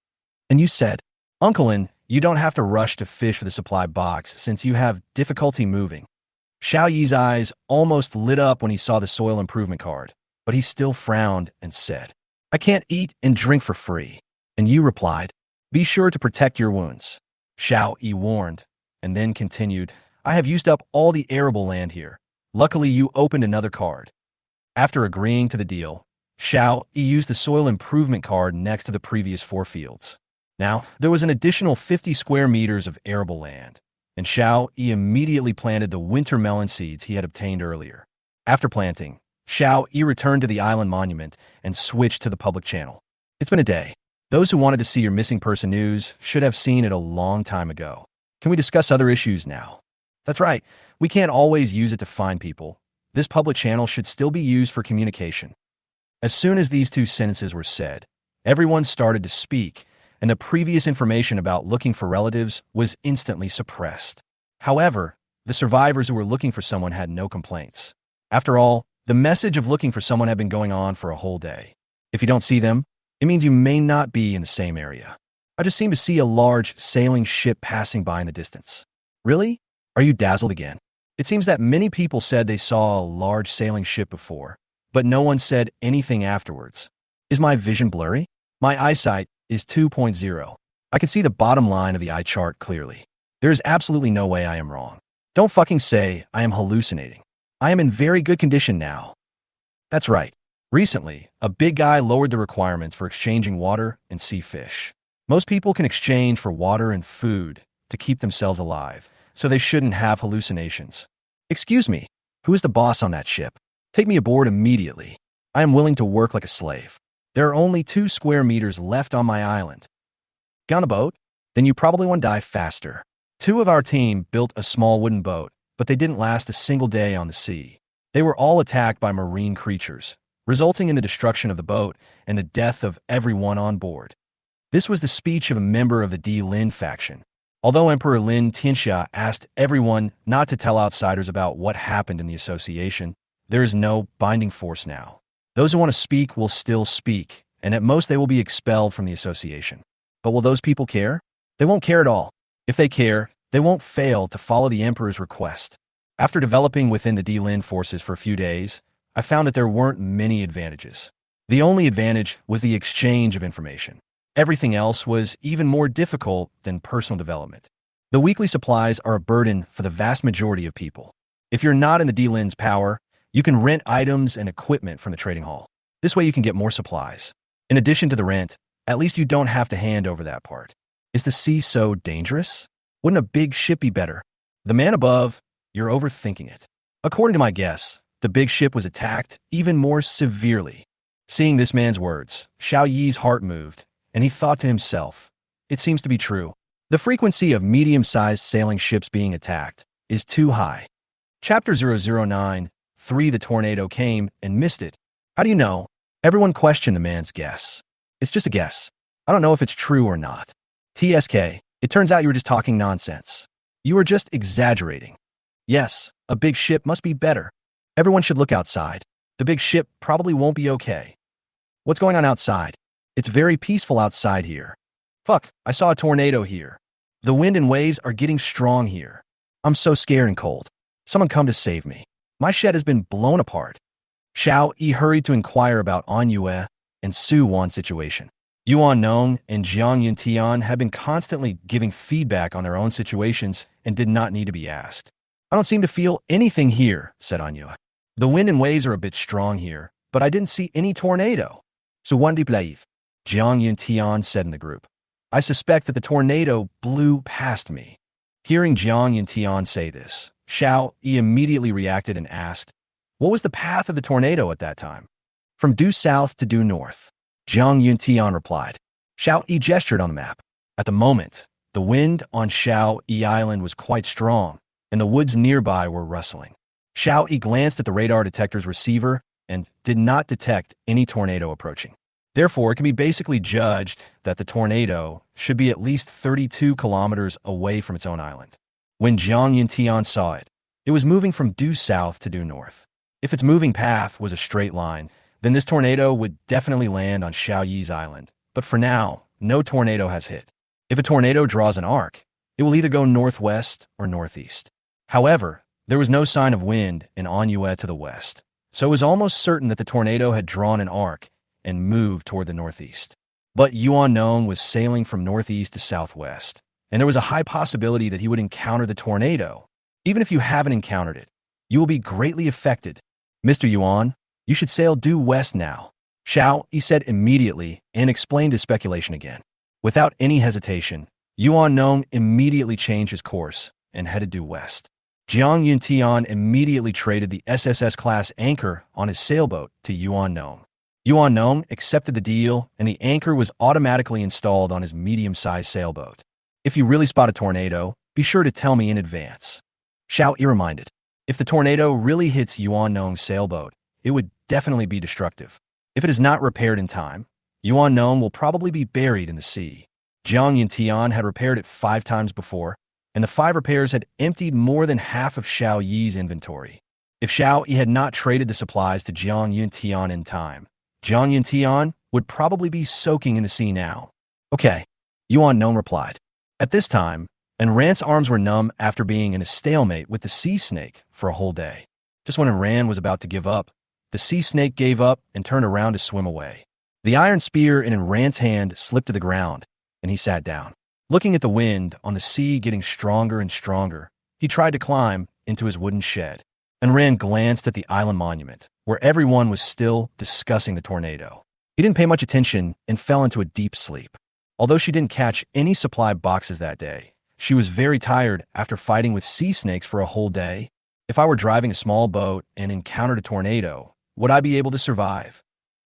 And you said, Uncle, you don't have to rush to fish for the supply box since you have difficulty moving. Xiao Yi's eyes almost lit up when he saw the soil improvement card, but he still frowned and said, I can't eat and drink for free. And you replied, be sure to protect your wounds. Xiao Yi warned, and then continued, I have used up all the arable land here. Luckily, you opened another card. After agreeing to the deal, Xiao Yi used the soil improvement card next to the previous 4 fields. Now, there was an additional 50 square meters of arable land, and Xiao Yi immediately planted the winter melon seeds he had obtained earlier. After planting, Xiao Yi returned to the island monument and switched to the public channel. It's been a day. Those who wanted to see your missing person news should have seen it a long time ago. Can we discuss other issues now? That's right. We can't always use it to find people. This public channel should still be used for communication. As soon as these 2 sentences were said, everyone started to speak, and the previous information about looking for relatives was instantly suppressed. However, the survivors who were looking for someone had no complaints. After all, the message of looking for someone had been going on for a whole day. If you don't see them, it means you may not be in the same area. I just seem to see a large sailing ship passing by in the distance. Really? Are you dazzled again? It seems that many people said they saw a large sailing ship before, but no one said anything afterwards. Is my vision blurry? My eyesight is 2.0. I can see the bottom line of the eye chart clearly. There is absolutely no way I am wrong. Don't fucking say I am hallucinating. I am in very good condition now. That's right. Recently, a big guy lowered the requirements for exchanging water and sea fish. Most people can exchange for water and food to keep themselves alive, so they shouldn't have hallucinations. Excuse me, who is the boss on that ship? Take me aboard immediately. I am willing to work like a slave. There are only 2 square meters left on my island. Get on a boat? Then you probably want to die faster. 2 of our team built a small wooden boat, but they didn't last a single day on the sea. They were all attacked by marine creatures, resulting in the destruction of the boat and the death of everyone on board. This was the speech of a member of the Di Lin faction. Although Emperor Lin Tianxia asked everyone not to tell outsiders about what happened in the association, there is no binding force now. Those who want to speak will still speak, and at most they will be expelled from the association. But will those people care? They won't care at all. If they care, they won't fail to follow the emperor's request. After developing within the Di Lin forces for a few days, I found that there weren't many advantages. The only advantage was the exchange of information. Everything else was even more difficult than personal development. The weekly supplies are a burden for the vast majority of people. If you're not in the Di Lin's power, you can rent items and equipment from the trading hall. This way you can get more supplies. In addition to the rent, at least you don't have to hand over that part. Is the sea so dangerous? Wouldn't a big ship be better? The man above, you're overthinking it. According to my guess, the big ship was attacked even more severely. Seeing this man's words, Xiao Yi's heart moved, and he thought to himself, it seems to be true. The frequency of medium-sized sailing ships being attacked is too high. Chapter 009, 3 The tornado came and missed it. How do you know? Everyone questioned the man's guess. It's just a guess. I don't know if it's true or not. TSK, it turns out you were just talking nonsense. You were just exaggerating. Yes, a big ship must be better. Everyone should look outside. The big ship probably won't be okay. What's going on outside? It's very peaceful outside here. Fuck, I saw a tornado here. The wind and waves are getting strong here. I'm so scared and cold. Someone come to save me. My shed has been blown apart. Xiao Yi hurried to inquire about An Yue and Su Wan's situation. Yuan Nong and Jiang Yuntian had been constantly giving feedback on their own situations and did not need to be asked. I don't seem to feel anything here, said An Yue. The wind and waves are a bit strong here, but I didn't see any tornado. So one deep life, Jiang Yuntian said in the group. I suspect that the tornado blew past me. Hearing Jiang Yuntian say this, Xiao Yi immediately reacted and asked, what was the path of the tornado at that time? From due south to due north. Jiang Yuntian replied. Xiao Yi gestured on the map. At the moment, the wind on Xiao Yi Island was quite strong, and the woods nearby were rustling. Xiao Yi glanced at the radar detector's receiver and did not detect any tornado approaching. Therefore, it can be basically judged that the tornado should be at least 32 kilometers away from its own island. When Jiang Yuntian saw it, it was moving from due south to due north. If its moving path was a straight line, then this tornado would definitely land on Xiaoyi's island. But for now, no tornado has hit. If a tornado draws an arc, it will either go northwest or northeast. However, there was no sign of wind in Anhwa to the west, so it was almost certain that the tornado had drawn an arc and moved toward the northeast. But Yuan Nong was sailing from northeast to southwest, and there was a high possibility that he would encounter the tornado. Even if you haven't encountered it, you will be greatly affected. Mr. Yuan, you should sail due west now. Xiao, he said immediately and explained his speculation again. Without any hesitation, Yuan Nong immediately changed his course and headed due west. Jiang Yuntian immediately traded the SSS-class anchor on his sailboat to Yuan Nong. Yuan Nong accepted the deal, and the anchor was automatically installed on his medium-sized sailboat. If you really spot a tornado, be sure to tell me in advance. Xiao Yi reminded. If the tornado really hits Yuan Nong's sailboat, it would definitely be destructive. If it is not repaired in time, Yuan Nong will probably be buried in the sea. Jiang Yuntian had repaired it 5 times before, and the 5 repairs had emptied more than half of Xiao Yi's inventory. If Xiao Yi had not traded the supplies to Jiang Yuntian in time, Jiang Yuntian would probably be soaking in the sea now. Okay, Yuan Nong replied. At this time, Enran's arms were numb after being in a stalemate with the sea snake for a whole day. Just when Enran was about to give up, the sea snake gave up and turned around to swim away. The iron spear in Enran's hand slipped to the ground, and he sat down. Looking at the wind on the sea getting stronger and stronger, he tried to climb into his wooden shed. Enran glanced at the island monument, where everyone was still discussing the tornado. He didn't pay much attention and fell into a deep sleep. Although she didn't catch any supply boxes that day, she was very tired after fighting with sea snakes for a whole day. If I were driving a small boat and encountered a tornado, would I be able to survive?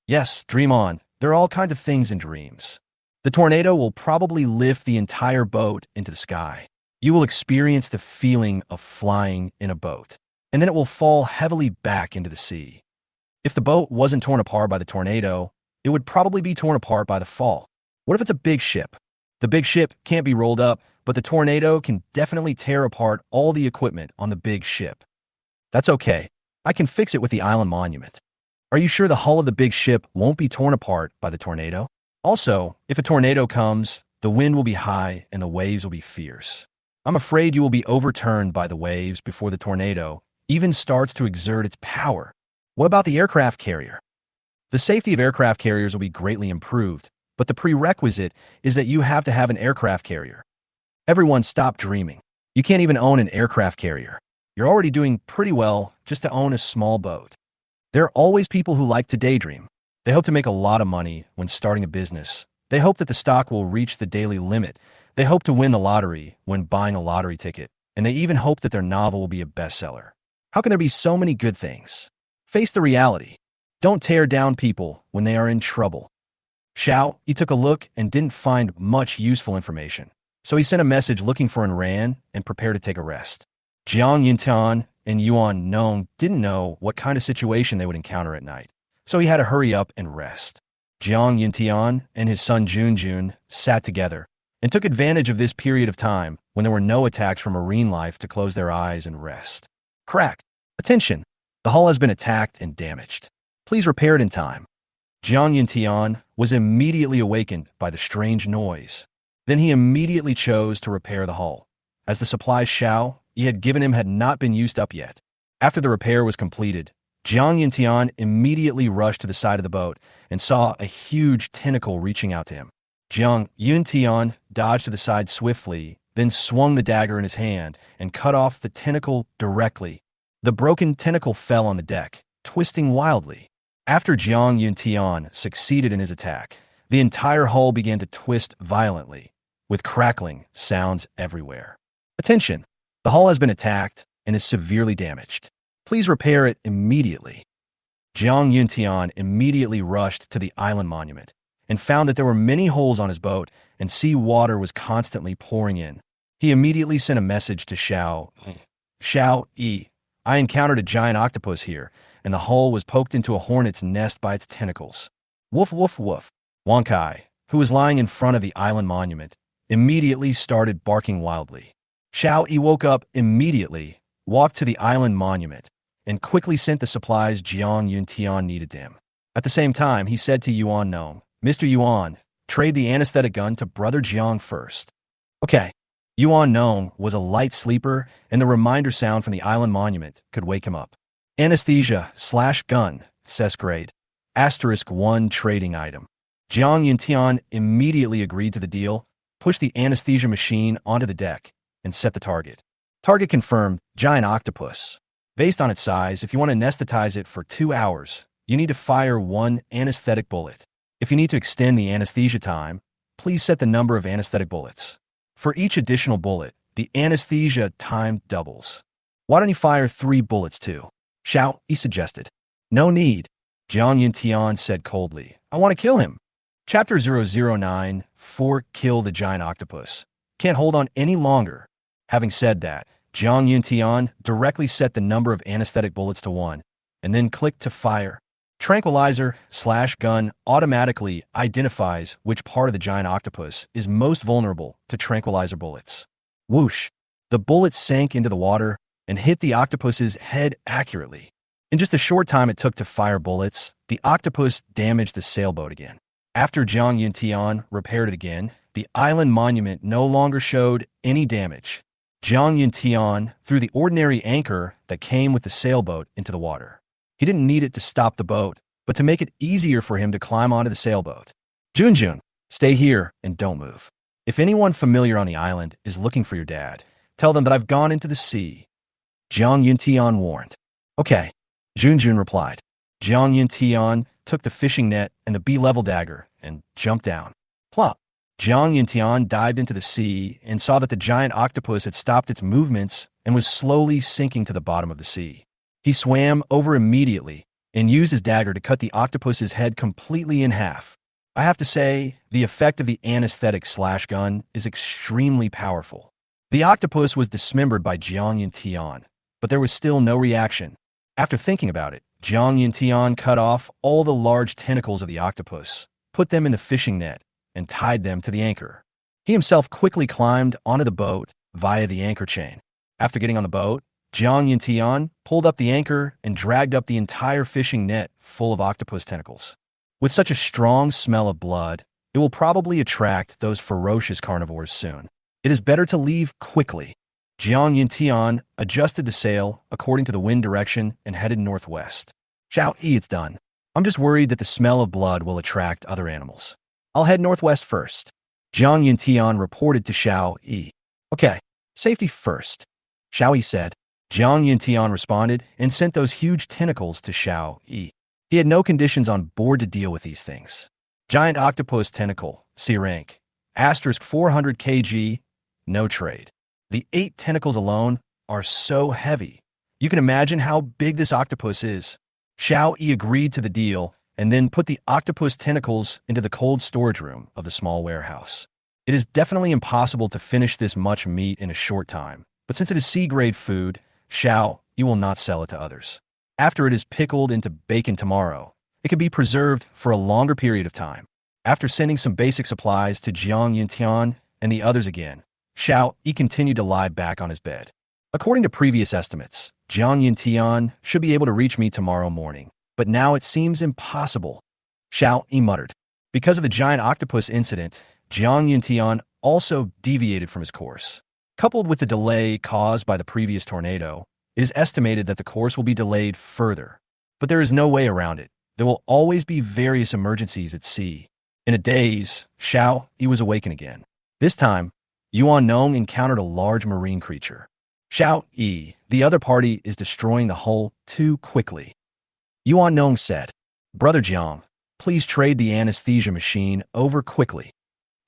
Yes, dream on. There are all kinds of things in dreams. The tornado will probably lift the entire boat into the sky. You will experience the feeling of flying in a boat, and then it will fall heavily back into the sea. If the boat wasn't torn apart by the tornado, it would probably be torn apart by the fall. What if it's a big ship? The big ship can't be rolled up, but the tornado can definitely tear apart all the equipment on the big ship. That's okay. I can fix it with the island monument. Are you sure the hull of the big ship won't be torn apart by the tornado? Also, if a tornado comes, the wind will be high and the waves will be fierce. I'm afraid you will be overturned by the waves before the tornado even starts to exert its power. What about the aircraft carrier? The safety of aircraft carriers will be greatly improved, but the prerequisite is that you have to have an aircraft carrier. Everyone stop dreaming. You can't even own an aircraft carrier. You're already doing pretty well just to own a small boat. There are always people who like to daydream. They hope to make a lot of money when starting a business. They hope that the stock will reach the daily limit. They hope to win the lottery when buying a lottery ticket. And they even hope that their novel will be a bestseller. How can there be so many good things? Face the reality. Don't tear down people when they are in trouble. Xiao, he took a look and didn't find much useful information. So he sent a message looking for Enran and prepared to take a rest. Jiang Yuntian and Yuan Nong didn't know what kind of situation they would encounter at night, so he had to hurry up and rest. Jiang Yuntian and his son Junjun sat together and took advantage of this period of time when there were no attacks from marine life to close their eyes and rest. Crack! Attention! The hull has been attacked and damaged. Please repair it in time. Jiang Yuntian was immediately awakened by the strange noise. Then he immediately chose to repair the hull, as the supplies Xiao Yi had given him had not been used up yet. After the repair was completed, Jiang Yuntian immediately rushed to the side of the boat and saw a huge tentacle reaching out to him. Jiang Yuntian dodged to the side swiftly, then swung the dagger in his hand and cut off the tentacle directly. The broken tentacle fell on the deck, twisting wildly. After Jiang Yuntian succeeded in his attack, the entire hull began to twist violently, with crackling sounds everywhere. Attention! The hull has been attacked and is severely damaged. Please repair it immediately. Jiang Yuntian immediately rushed to the island monument and found that there were many holes on his boat and sea water was constantly pouring in. He immediately sent a message to Xiao Yi. I encountered a giant octopus here, and the hull was poked into a hornet's nest by its tentacles. Woof, woof, woof. Wang Kai, who was lying in front of the island monument, immediately started barking wildly. Xiao Yi woke up immediately, walked to the island monument, and quickly sent the supplies Jiang Yuntian needed to him. At the same time, he said to Yuan Nong, Mr. Yuan, trade the anesthetic gun to Brother Jiang first. Okay. Yuan Nong was a light sleeper, and the reminder sound from the island monument could wake him up. Anesthesia/gun, says grade. *1 trading item. Jiang Yuntian immediately agreed to the deal, pushed the anesthesia machine onto the deck, and set the target. Target confirmed, giant octopus. Based on its size, if you want to anesthetize it for 2 hours, you need to fire 1 anesthetic bullet. If you need to extend the anesthesia time, please set the number of anesthetic bullets. For each additional bullet, the anesthesia time doubles. Why don't you fire 3 bullets too? Xiao Yi suggested. No need, Jiang Yuntian said coldly. I want to kill him. Chapter 009, 4 Kill the Giant Octopus. Can't hold on any longer. Having said that, Jiang Yuntian directly set the number of anesthetic bullets to 1, and then clicked to fire. Tranquilizer/gun automatically identifies which part of the giant octopus is most vulnerable to tranquilizer bullets. Whoosh! The bullet sank into the water and hit the octopus's head accurately. In just a short time it took to fire bullets, the octopus damaged the sailboat again. After Jiang Yuntian repaired it again, the island monument no longer showed any damage. Jiang Yuntian threw the ordinary anchor that came with the sailboat into the water. He didn't need it to stop the boat, but to make it easier for him to climb onto the sailboat. Junjun, stay here and don't move. If anyone familiar on the island is looking for your dad, tell them that I've gone into the sea. Jiang Yuntian warned. Okay, Junjun replied. Jiang Yuntian took the fishing net and the B-level dagger and jumped down. Plop! Jiang Yuntian dived into the sea and saw that the giant octopus had stopped its movements and was slowly sinking to the bottom of the sea. He swam over immediately and used his dagger to cut the octopus's head completely in half. I have to say, the effect of the anesthetic/gun is extremely powerful. The octopus was dismembered by Jiang Yuntian, but there was still no reaction. After thinking about it, Jiang Yuntian cut off all the large tentacles of the octopus, put them in the fishing net, and tied them to the anchor. He himself quickly climbed onto the boat via the anchor chain. After getting on the boat, Jiang Yuntian pulled up the anchor and dragged up the entire fishing net full of octopus tentacles. With such a strong smell of blood, it will probably attract those ferocious carnivores soon. It is better to leave quickly. Jiang Yuntian adjusted the sail according to the wind direction and headed northwest. Xiao Yi, it's done. I'm just worried that the smell of blood will attract other animals. I'll head northwest first. Jiang Yuntian reported to Xiao Yi. Okay, safety first, Xiao Yi said. Jiang Yuntian responded and sent those huge tentacles to Xiao Yi. He had no conditions on board to deal with these things. Giant octopus tentacle, C rank. Asterisk 400 kg, no trade. The 8 tentacles alone are so heavy. You can imagine how big this octopus is. Xiao Yi agreed to the deal and then put the octopus tentacles into the cold storage room of the small warehouse. It is definitely impossible to finish this much meat in a short time, but since it is C-grade food, Xiao Yi will not sell it to others. After it is pickled into bacon tomorrow, it can be preserved for a longer period of time. After sending some basic supplies to Jiang Yuntian and the others again, Xiao Yi continued to lie back on his bed. According to previous estimates, Jiang Yuntian should be able to reach me tomorrow morning, but now it seems impossible. Xiao Yi muttered. Because of the giant octopus incident, Jiang Yuntian also deviated from his course. Coupled with the delay caused by the previous tornado, it is estimated that the course will be delayed further. But there is no way around it. There will always be various emergencies at sea. In a daze, Xiao Yi was awakened again. This time, Yuan Nong encountered a large marine creature. Xiao Yi, the other party is destroying the hull too quickly. Yuan Nong said, Brother Jiang, please trade the anesthesia machine over quickly.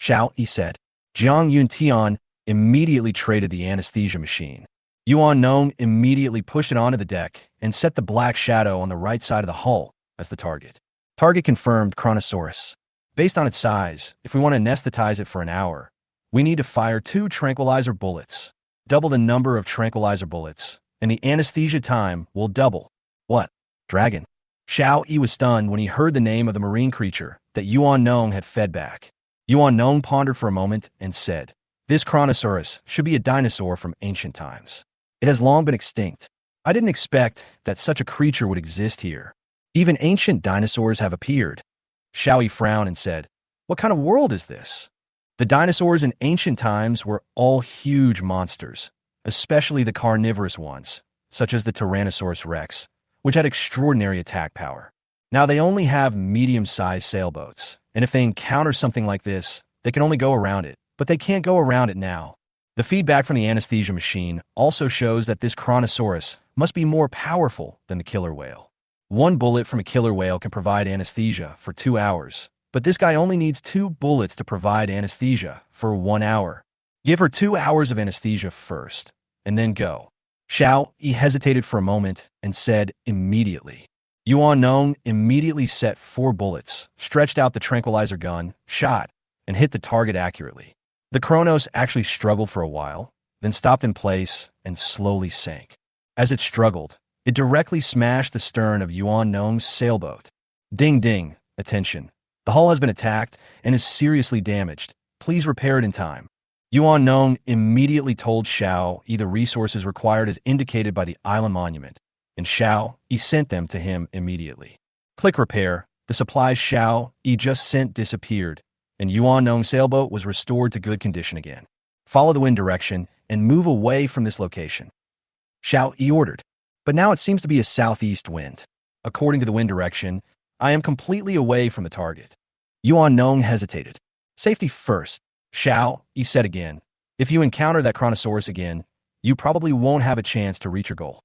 Xiao Yi said. Jiang Yuntian immediately traded the anesthesia machine. Yuan Nong immediately pushed it onto the deck and set the black shadow on the right side of the hull as the target. Target confirmed Chronosaurus. Based on its size, if we want to anesthetize it for an hour, we need to fire 2 tranquilizer bullets. Double the number of tranquilizer bullets, and the anesthesia time will double. What? Dragon? Xiao Yi was stunned when he heard the name of the marine creature that Yuan Nong had fed back. Yuan Nong pondered for a moment and said, This Chronosaurus should be a dinosaur from ancient times. It has long been extinct. I didn't expect that such a creature would exist here. Even ancient dinosaurs have appeared. Xiaoyi frowned and said, "What kind of world is this?" The dinosaurs in ancient times were all huge monsters, especially the carnivorous ones, such as the Tyrannosaurus rex, which had extraordinary attack power. Now they only have medium-sized sailboats, and if they encounter something like this, they can only go around it, but they can't go around it now. The feedback from the anesthesia machine also shows that this Chronosaurus must be more powerful than the killer whale. One bullet from a killer whale can provide anesthesia for 2 hours, but this guy only needs 2 bullets to provide anesthesia for 1 hour. Give her 2 hours of anesthesia first, and then go. Xiao hesitated for a moment and said immediately. Yuan Nong immediately set 4 bullets, stretched out the tranquilizer gun, shot, and hit the target accurately. The Kronos actually struggled for a while, then stopped in place and slowly sank. As it struggled, it directly smashed the stern of Yuan Nong's sailboat. Ding ding, attention. The hull has been attacked and is seriously damaged. Please repair it in time. Yuan Nong immediately told Xiao the resources required as indicated by the island monument, and Xiao sent them to him immediately. Click repair. The supplies Xiao just sent disappeared, and Yuan Nong's sailboat was restored to good condition again. Follow the wind direction and move away from this location. Xiao ordered, but now it seems to be a southeast wind. According to the wind direction, I am completely away from the target. Yuan Nong hesitated. Safety first, Xiao said again. If you encounter that Chronosaurus again, you probably won't have a chance to reach your goal.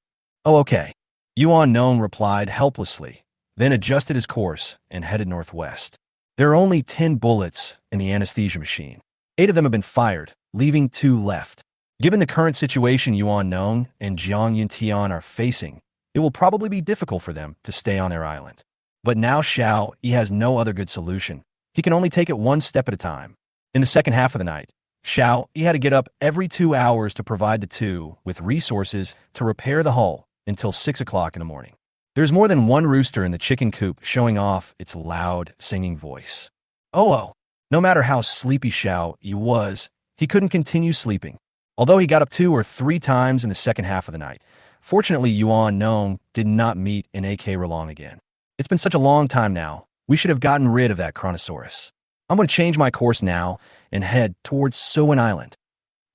Oh, okay. Yuan Nong replied helplessly, then adjusted his course and headed northwest. There are only 10 bullets in the anesthesia machine. 8 of them have been fired, leaving 2 left. Given the current situation Yuan Nong and Jiang Yintian are facing, it will probably be difficult for them to stay on their island. But now Xiao has no other good solution. He can only take it one step at a time. In the second half of the night, Xiao had to get up every 2 hours to provide the 2 with resources to repair the hull until 6 o'clock in the morning. There's more than one rooster in the chicken coop showing off its loud, singing voice. Oh, no matter how sleepy Xiao was, he couldn't continue sleeping. Although he got up 2 or 3 times in the second half of the night, fortunately Yuan Nong did not meet an AK Rolong again. It's been such a long time now. We should have gotten rid of that Chronosaurus. I'm going to change my course now and head towards Suan Island.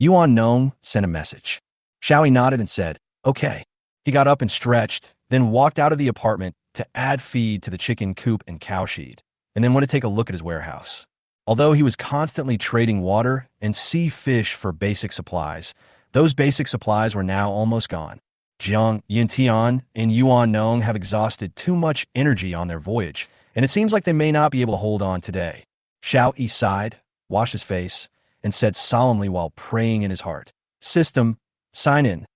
Yuan Nong sent a message. Xiao nodded and said, okay. He got up and stretched, then walked out of the apartment to add feed to the chicken coop and cow shed, and then went to take a look at his warehouse. Although he was constantly trading water and sea fish for basic supplies, those basic supplies were now almost gone. Jiang Yintian and Yuan Nong have exhausted too much energy on their voyage, and it seems like they may not be able to hold on today. Xiao sighed, washed his face, and said solemnly while praying in his heart, System, sign in.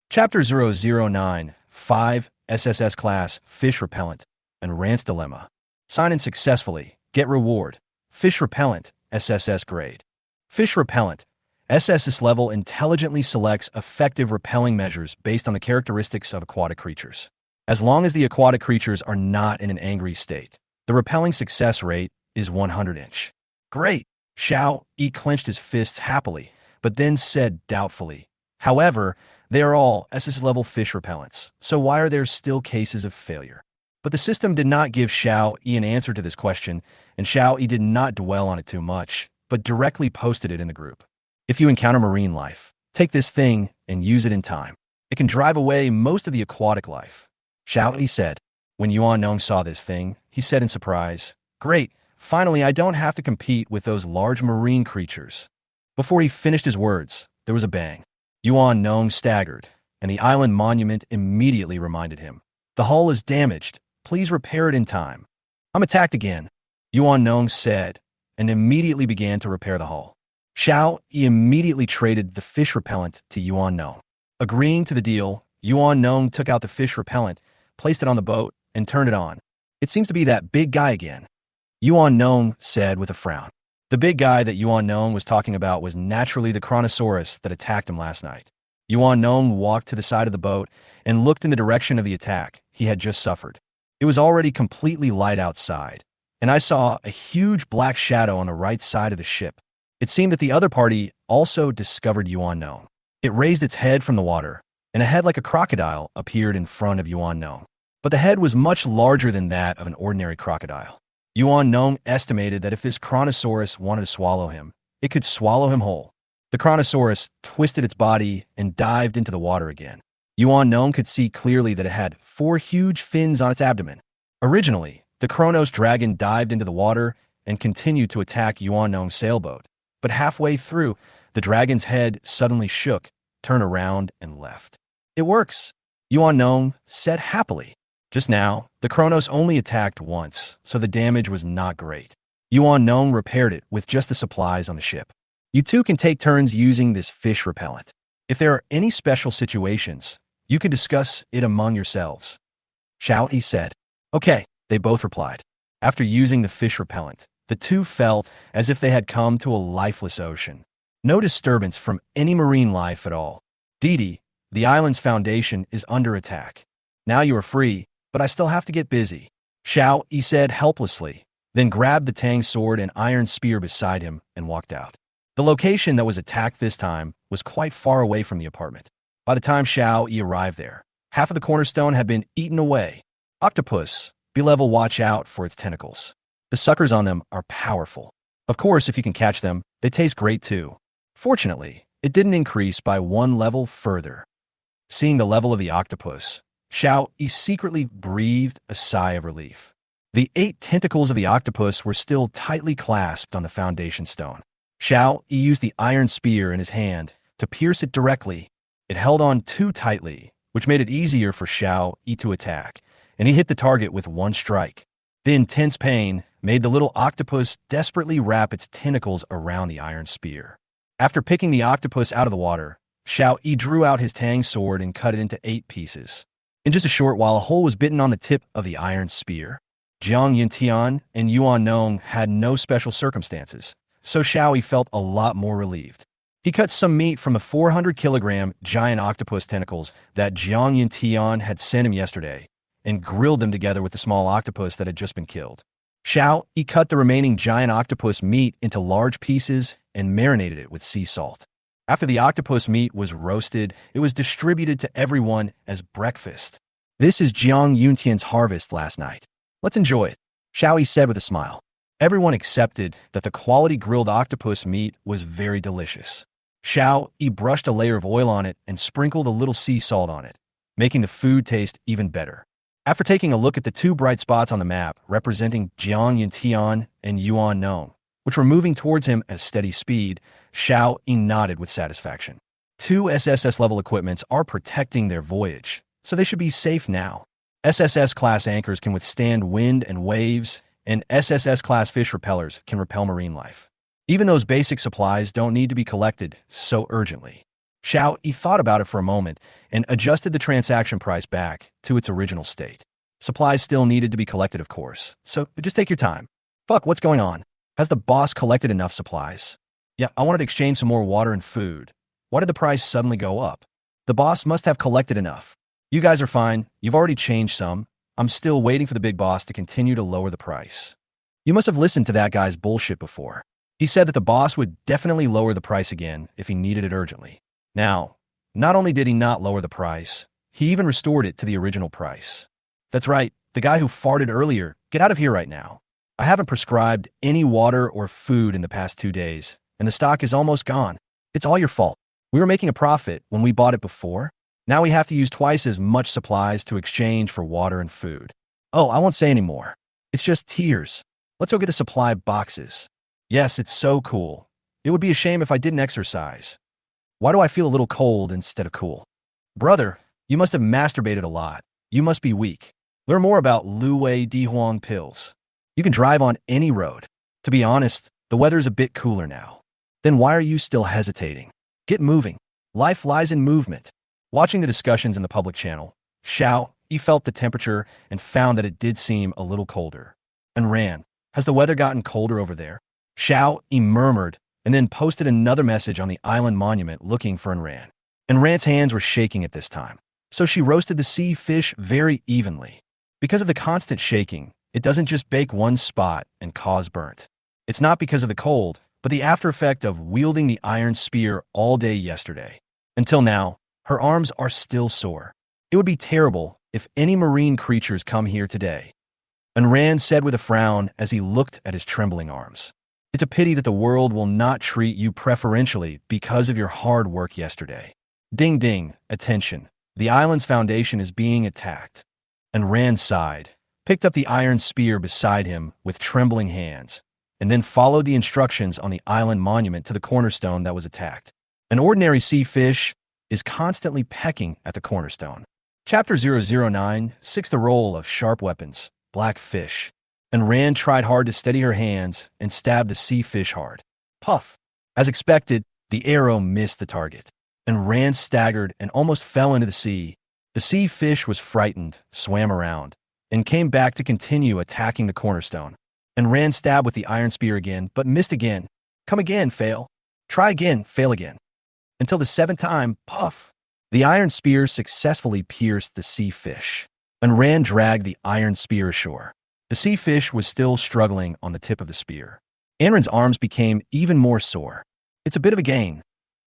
Chapter 009, 5, SSS Class, Fish Repellent, and Rant's Dilemma. Sign in successfully, get reward. Fish Repellent, SSS Grade. Fish Repellent, SSS level intelligently selects effective repelling measures based on the characteristics of aquatic creatures. As long as the aquatic creatures are not in an angry state, the repelling success rate is 100-inch. Great! Xiao clenched his fists happily, but then said doubtfully, however, they are all SS-level fish repellents, so why are there still cases of failure? But the system did not give Xiao an answer to this question, and Xiao did not dwell on it too much, but directly posted it in the group. If you encounter marine life, take this thing and use it in time. It can drive away most of the aquatic life. Xiao said. When Yuan Nong saw this thing, he said in surprise, great, finally I don't have to compete with those large marine creatures. Before he finished his words, there was a bang. Yuan Nong staggered, and the island monument immediately reminded him. The hull is damaged. Please repair it in time. I'm attacked again, Yuan Nong said, and immediately began to repair the hull. Xiao immediately traded the fish repellent to Yuan Nong. Agreeing to the deal, Yuan Nong took out the fish repellent, placed it on the boat, and turned it on. It seems to be that big guy again, Yuan Nong said with a frown. The big guy that Yuan Nong was talking about was naturally the Chronosaurus that attacked him last night. Yuan Nong walked to the side of the boat and looked in the direction of the attack he had just suffered. It was already completely light outside, and I saw a huge black shadow on the right side of the ship. It seemed that the other party also discovered Yuan Nong. It raised its head from the water, and a head like a crocodile appeared in front of Yuan Nong. But the head was much larger than that of an ordinary crocodile. Yuan Nong estimated that if this Chronosaurus wanted to swallow him, it could swallow him whole. The Chronosaurus twisted its body and dived into the water again. Yuan Nong could see clearly that it had 4 huge fins on its abdomen. Originally, the Chronos dragon dived into the water and continued to attack Yuan Nong's sailboat. But halfway through, the dragon's head suddenly shook, turned around, and left. "It works," Yuan Nong said happily. Just now, the Chronos only attacked once, so the damage was not great. Yuan Nong repaired it with just the supplies on the ship. "You two can take turns using this fish repellent. If there are any special situations, you can discuss it among yourselves," Xiao Yi said. "Okay," they both replied. After using the fish repellent, the two felt as if they had come to a lifeless ocean. No disturbance from any marine life at all. "Didi, the island's foundation is under attack. Now you are free, but I still have to get busy," Xiao Yi said helplessly, then grabbed the Tang sword and iron spear beside him and walked out. The location that was attacked this time was quite far away from the apartment. By the time Xiao Yi arrived there, half of the cornerstone had been eaten away. Octopus, be-level, watch out for its tentacles. The suckers on them are powerful. Of course, if you can catch them, they taste great too. Fortunately, it didn't increase by 1 level further. Seeing the level of the octopus, Xiao Yi secretly breathed a sigh of relief. The 8 tentacles of the octopus were still tightly clasped on the foundation stone. Xiao Yi used the iron spear in his hand to pierce it directly. It held on too tightly, which made it easier for Xiao Yi to attack, and he hit the target with 1 strike. The intense pain made the little octopus desperately wrap its tentacles around the iron spear. After picking the octopus out of the water, Xiao Yi drew out his Tang sword and cut it into 8 pieces. In just a short while, a hole was bitten on the tip of the iron spear. Jiang Yintian and Yuan Nong had no special circumstances, so Xiao Yi felt a lot more relieved. He cut some meat from the 400-kilogram giant octopus tentacles that Jiang Yintian had sent him yesterday and grilled them together with the small octopus that had just been killed. Xiao Yi cut the remaining giant octopus meat into large pieces and marinated it with sea salt. After the octopus meat was roasted, it was distributed to everyone as breakfast. "This is Jiang Yuntian's harvest last night. Let's enjoy it," Xiao Yi said with a smile. Everyone accepted that the quality grilled octopus meat was very delicious. Xiao Yi brushed a layer of oil on it and sprinkled a little sea salt on it, making the food taste even better. After taking a look at the 2 bright spots on the map representing Jiang Yintian and Yuan Nong, which were moving towards him at steady speed, Xiao Yi nodded with satisfaction. 2 SSS-level equipments are protecting their voyage, so they should be safe now. SSS-class anchors can withstand wind and waves, and SSS-class fish repellers can repel marine life. Even those basic supplies don't need to be collected so urgently. Xiao Yi thought about it for a moment and adjusted the transaction price back to its original state. Supplies still needed to be collected, of course, so just take your time. "Fuck, what's going on? Has the boss collected enough supplies?" "Yeah, I wanted to exchange some more water and food. Why did the price suddenly go up?" "The boss must have collected enough. You guys are fine. You've already changed some. I'm still waiting for the big boss to continue to lower the price." "You must have listened to that guy's bullshit before. He said that the boss would definitely lower the price again if he needed it urgently. Now, not only did he not lower the price, he even restored it to the original price." "That's right. The guy who farted earlier. Get out of here right now. I haven't prescribed any water or food in the past 2 days, and the stock is almost gone. It's all your fault. We were making a profit when we bought it before. Now we have to use twice as much supplies to exchange for water and food. Oh, I won't say any more. It's just tears. Let's go get the supply boxes. Yes, it's so cool. It would be a shame if I didn't exercise. Why do I feel a little cold instead of cool? Brother, you must have masturbated a lot. You must be weak. Learn more about Lu Wei Dihuang pills. You can drive on any road. To be honest, the weather is a bit cooler now. Then why are you still hesitating? Get moving. Life lies in movement." Watching the discussions in the public channel, Xiao Yi felt the temperature and found that it did seem a little colder. And ran. "Has the weather gotten colder over there?" Xiao Yi murmured and then posted another message on the island monument looking for Enran. Enran's hands were shaking at this time, so she roasted the sea fish very evenly. Because of the constant shaking, it doesn't just bake one spot and cause burnt. It's not because of the cold, but the after effect of wielding the iron spear all day yesterday. Until now, her arms are still sore. It would be terrible if any marine creatures come here today. And Rand said with a frown as he looked at his trembling arms. It's a pity that the world will not treat you preferentially because of your hard work yesterday. Ding ding, attention. The island's foundation is being attacked. And Rand sighed, picked up the iron spear beside him with trembling hands, and then followed the instructions on the island monument to the cornerstone that was attacked. An ordinary sea fish is constantly pecking at the cornerstone. Chapter 009, 6 The Role of Sharp Weapons, Black Fish. And Rand tried hard to steady her hands and stabbed the sea fish hard. Puff! As expected, the arrow missed the target, and Rand staggered and almost fell into the sea. The sea fish was frightened, swam around, and came back to continue attacking the cornerstone. And Rand stabbed with the iron spear again, but missed again. Come again, fail. Try again, fail again. Until the 7th time, puff! The iron spear successfully pierced the sea fish, and Rand dragged the iron spear ashore. The sea fish was still struggling on the tip of the spear. Anrin's arms became even more sore. It's a bit of a gain,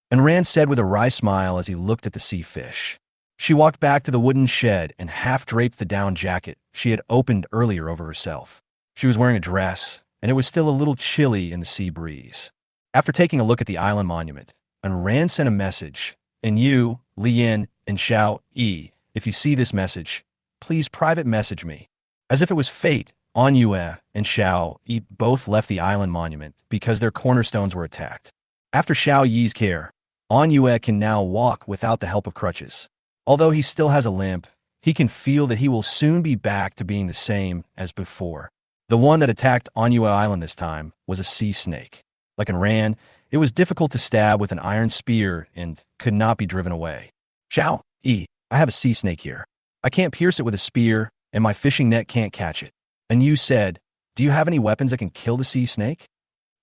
and Rand said with a wry smile as he looked at the sea fish. She walked back to the wooden shed and half-draped the down jacket she had opened earlier over herself. She was wearing a dress, and it was still a little chilly in the sea breeze. After taking a look at the island monument, and Rand sent a message, and you, Lian, and Xiao Yi, if you see this message, please private message me. As if it was fate, Anyue and Xiao Yi both left the island monument because their cornerstones were attacked. After Xiao Yi's care, Anyue can now walk without the help of crutches. Although he still has a limp, he can feel that he will soon be back to being the same as before. The one that attacked Anyue Island this time was a sea snake. Like in Rand, it was difficult to stab with an iron spear and could not be driven away. Xiao Yi, I have a sea snake here. I can't pierce it with a spear, and my fishing net can't catch it. And you said, do you have any weapons that can kill the sea snake?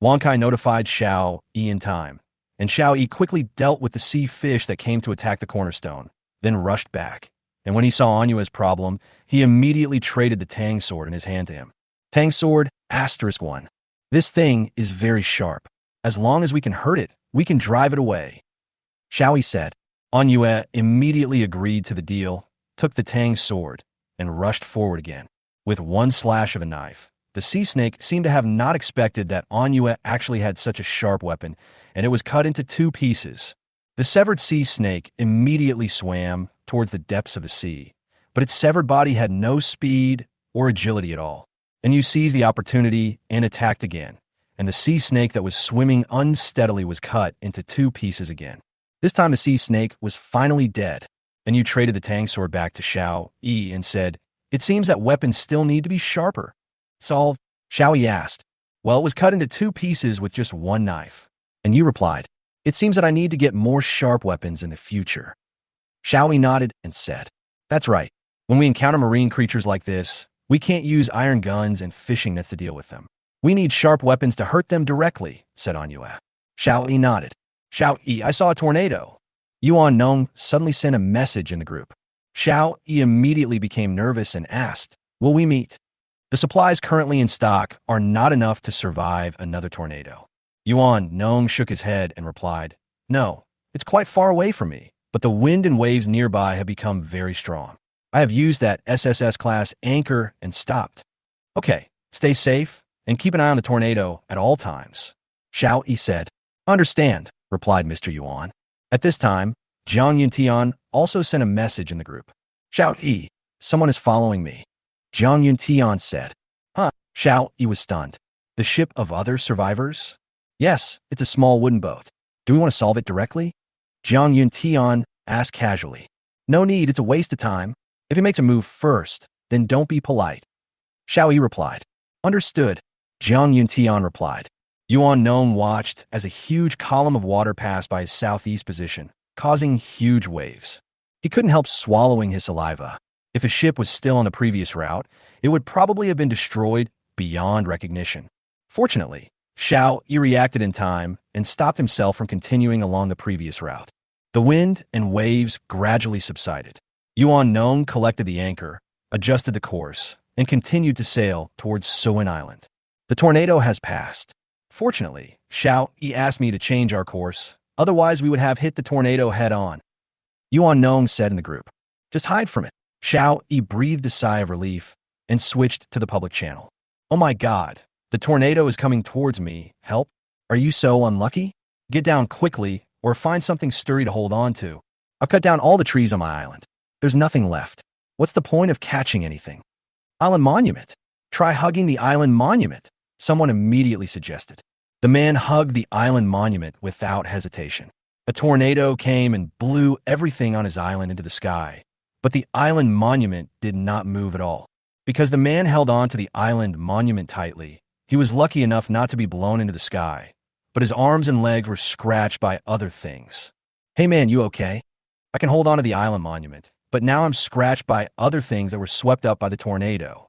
Wankai notified Xiao Yi in time, and Xiao Yi quickly dealt with the sea fish that came to attack the cornerstone, then rushed back. And when he saw Anyue's problem, he immediately traded the Tang sword in his hand to him. Tang sword, *1. This thing is very sharp. As long as we can hurt it, we can drive it away. Xiao Yi said. Anyue immediately agreed to the deal, took the Tang sword, and rushed forward again. With one slash of a knife, the sea snake seemed to have not expected that Anyue actually had such a sharp weapon, and it was cut into 2 pieces. The severed sea snake immediately swam towards the depths of the sea, but its severed body had no speed or agility at all. And you seized the opportunity and attacked again, and the sea snake that was swimming unsteadily was cut into 2 pieces again. This time the sea snake was finally dead, and you traded the Tang sword back to Xiao Yi and said, it seems that weapons still need to be sharper. Solved? Xiao Yi asked. Well, it was cut into 2 pieces with just 1 knife. And you replied, it seems that I need to get more sharp weapons in the future. Xiao Yi nodded and said, that's right. When we encounter marine creatures like this, we can't use iron guns and fishing nets to deal with them. We need sharp weapons to hurt them directly, said Anyue. Xiao Yi nodded. Xiao Yi, I saw a tornado. Yuan Nong suddenly sent a message in the group. Xiao Yi immediately became nervous and asked, will we meet? The supplies currently in stock are not enough to survive another tornado. Yuan Nong shook his head and replied, no, it's quite far away from me, but the wind and waves nearby have become very strong. I have used that SSS-class anchor and stopped. Okay, stay safe and keep an eye on the tornado at all times. Xiao Yi said. Understand, replied Mr. Yuan. At this time, Jiang Yuntian also sent a message in the group. Xiao Yi, someone is following me. Jiang Yuntian said. Huh? Xiao Yi was stunned. The ship of other survivors? Yes, it's a small wooden boat. Do we want to solve it directly? Jiang Yuntian asked casually. No need, it's a waste of time. If he makes a move first, then don't be polite. Xiao Yi replied. Understood. Jiang Yuntian replied. Yuan Nong watched as a huge column of water passed by his southeast position, causing huge waves. He couldn't help swallowing his saliva. If a ship was still on the previous route, it would probably have been destroyed beyond recognition. Fortunately, Xiao Yi reacted in time and stopped himself from continuing along the previous route. The wind and waves gradually subsided. Yuan Nong collected the anchor, adjusted the course, and continued to sail towards Suin Island. The tornado has passed. Fortunately, Xiao Yi asked me to change our course. Otherwise, we would have hit the tornado head-on. Yuan Nong said in the group. Just hide from it. Xiao Yi breathed a sigh of relief and switched to the public channel. Oh my god, the tornado is coming towards me. Help? Are you so unlucky? Get down quickly or find something sturdy to hold on to. I've cut down all the trees on my island. There's nothing left. What's the point of catching anything? Island monument. Try hugging the island monument, someone immediately suggested. The man hugged the island monument without hesitation. A tornado came and blew everything on his island into the sky. But the island monument did not move at all. Because the man held on to the island monument tightly, he was lucky enough not to be blown into the sky. But his arms and legs were scratched by other things. Hey man, you okay? I can hold on to the island monument, but now I'm scratched by other things that were swept up by the tornado.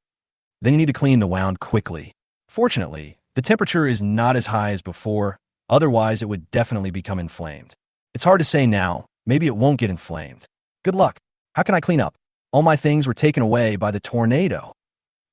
Then you need to clean the wound quickly. Fortunately, the temperature is not as high as before, otherwise it would definitely become inflamed. It's hard to say now, maybe it won't get inflamed. Good luck. How can I clean up? All my things were taken away by the tornado.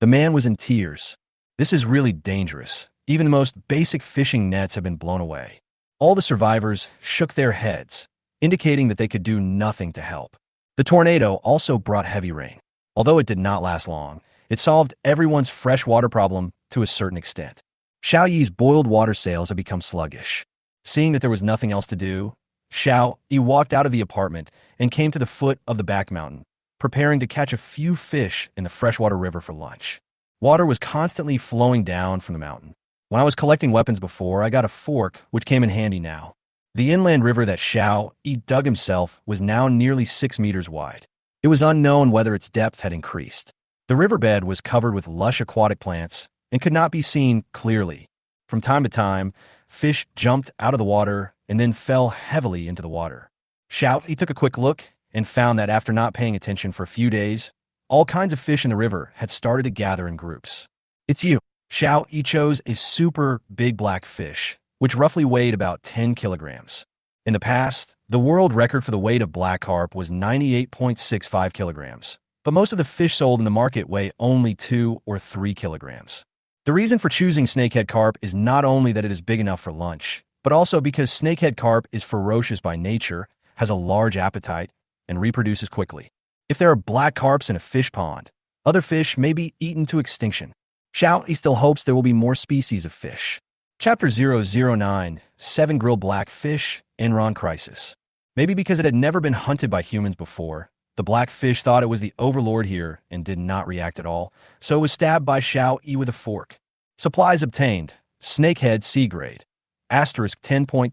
The man was in tears. This is really dangerous. Even the most basic fishing nets have been blown away. All the survivors shook their heads, indicating that they could do nothing to help. The tornado also brought heavy rain. Although it did not last long, it solved everyone's freshwater problem to a certain extent. Xiao Yi's boiled water sails had become sluggish. Seeing that there was nothing else to do, Xiao Yi walked out of the apartment and came to the foot of the back mountain, preparing to catch a few fish in the freshwater river for lunch. Water was constantly flowing down from the mountain. When I was collecting weapons before, I got a fork, which came in handy now. The inland river that Xiao Yi dug himself was now nearly 6 meters wide. It was unknown whether its depth had increased. The riverbed was covered with lush aquatic plants and could not be seen clearly. From time to time, fish jumped out of the water and then fell heavily into the water. Xiao Yi took a quick look and found that after not paying attention for a few days, all kinds of fish in the river had started to gather in groups. It's you. Xiao Yi chose a super big black fish, which roughly weighed about 10 kilograms. In the past, the world record for the weight of black carp was 98.65 kilograms. But most of the fish sold in the market weigh only 2 or 3 kilograms. The reason for choosing snakehead carp is not only that it is big enough for lunch, but also because snakehead carp is ferocious by nature, has a large appetite, and reproduces quickly. If there are black carps in a fish pond, other fish may be eaten to extinction. Xiao Yi still hopes there will be more species of fish. Chapter 009, 7 Grilled Black Fish, Enron Crisis. Maybe because it had never been hunted by humans before, the black fish thought it was the overlord here and did not react at all, so it was stabbed by Xiao Yi with a fork. Supplies obtained. Snakehead C grade. Asterisk 10.25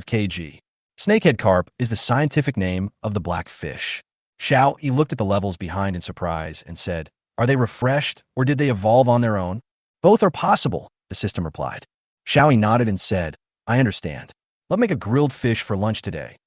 kg. Snakehead carp is the scientific name of the black fish. Xiao Yi looked at the levels behind in surprise and said, "Are they refreshed or did they evolve on their own?" "Both are possible," the system replied. Xiao Yi nodded and said, "I understand. Let's make a grilled fish for lunch today."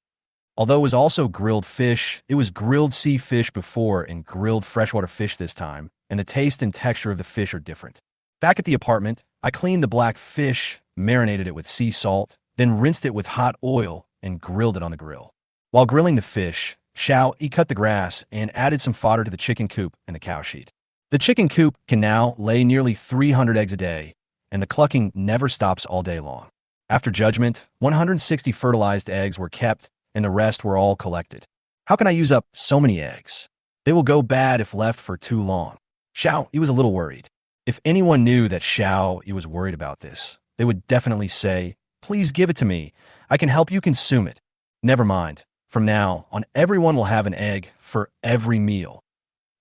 Although it was also grilled fish, it was grilled sea fish before and grilled freshwater fish this time, and the taste and texture of the fish are different. Back at the apartment, I cleaned the black fish, marinated it with sea salt, then rinsed it with hot oil and grilled it on the grill. While grilling the fish, Xiao Yi cut the grass and added some fodder to the chicken coop and the cow sheet. The chicken coop can now lay nearly 300 eggs a day, and the clucking never stops all day long. After judgment, 160 fertilized eggs were kept, and the rest were all collected. How can I use up so many eggs? They will go bad if left for too long. Xiao Yi was a little worried. If anyone knew that Xiao Yi was worried about this, they would definitely say, "Please give it to me. I can help you consume it." Never mind. From now on, everyone will have an egg for every meal.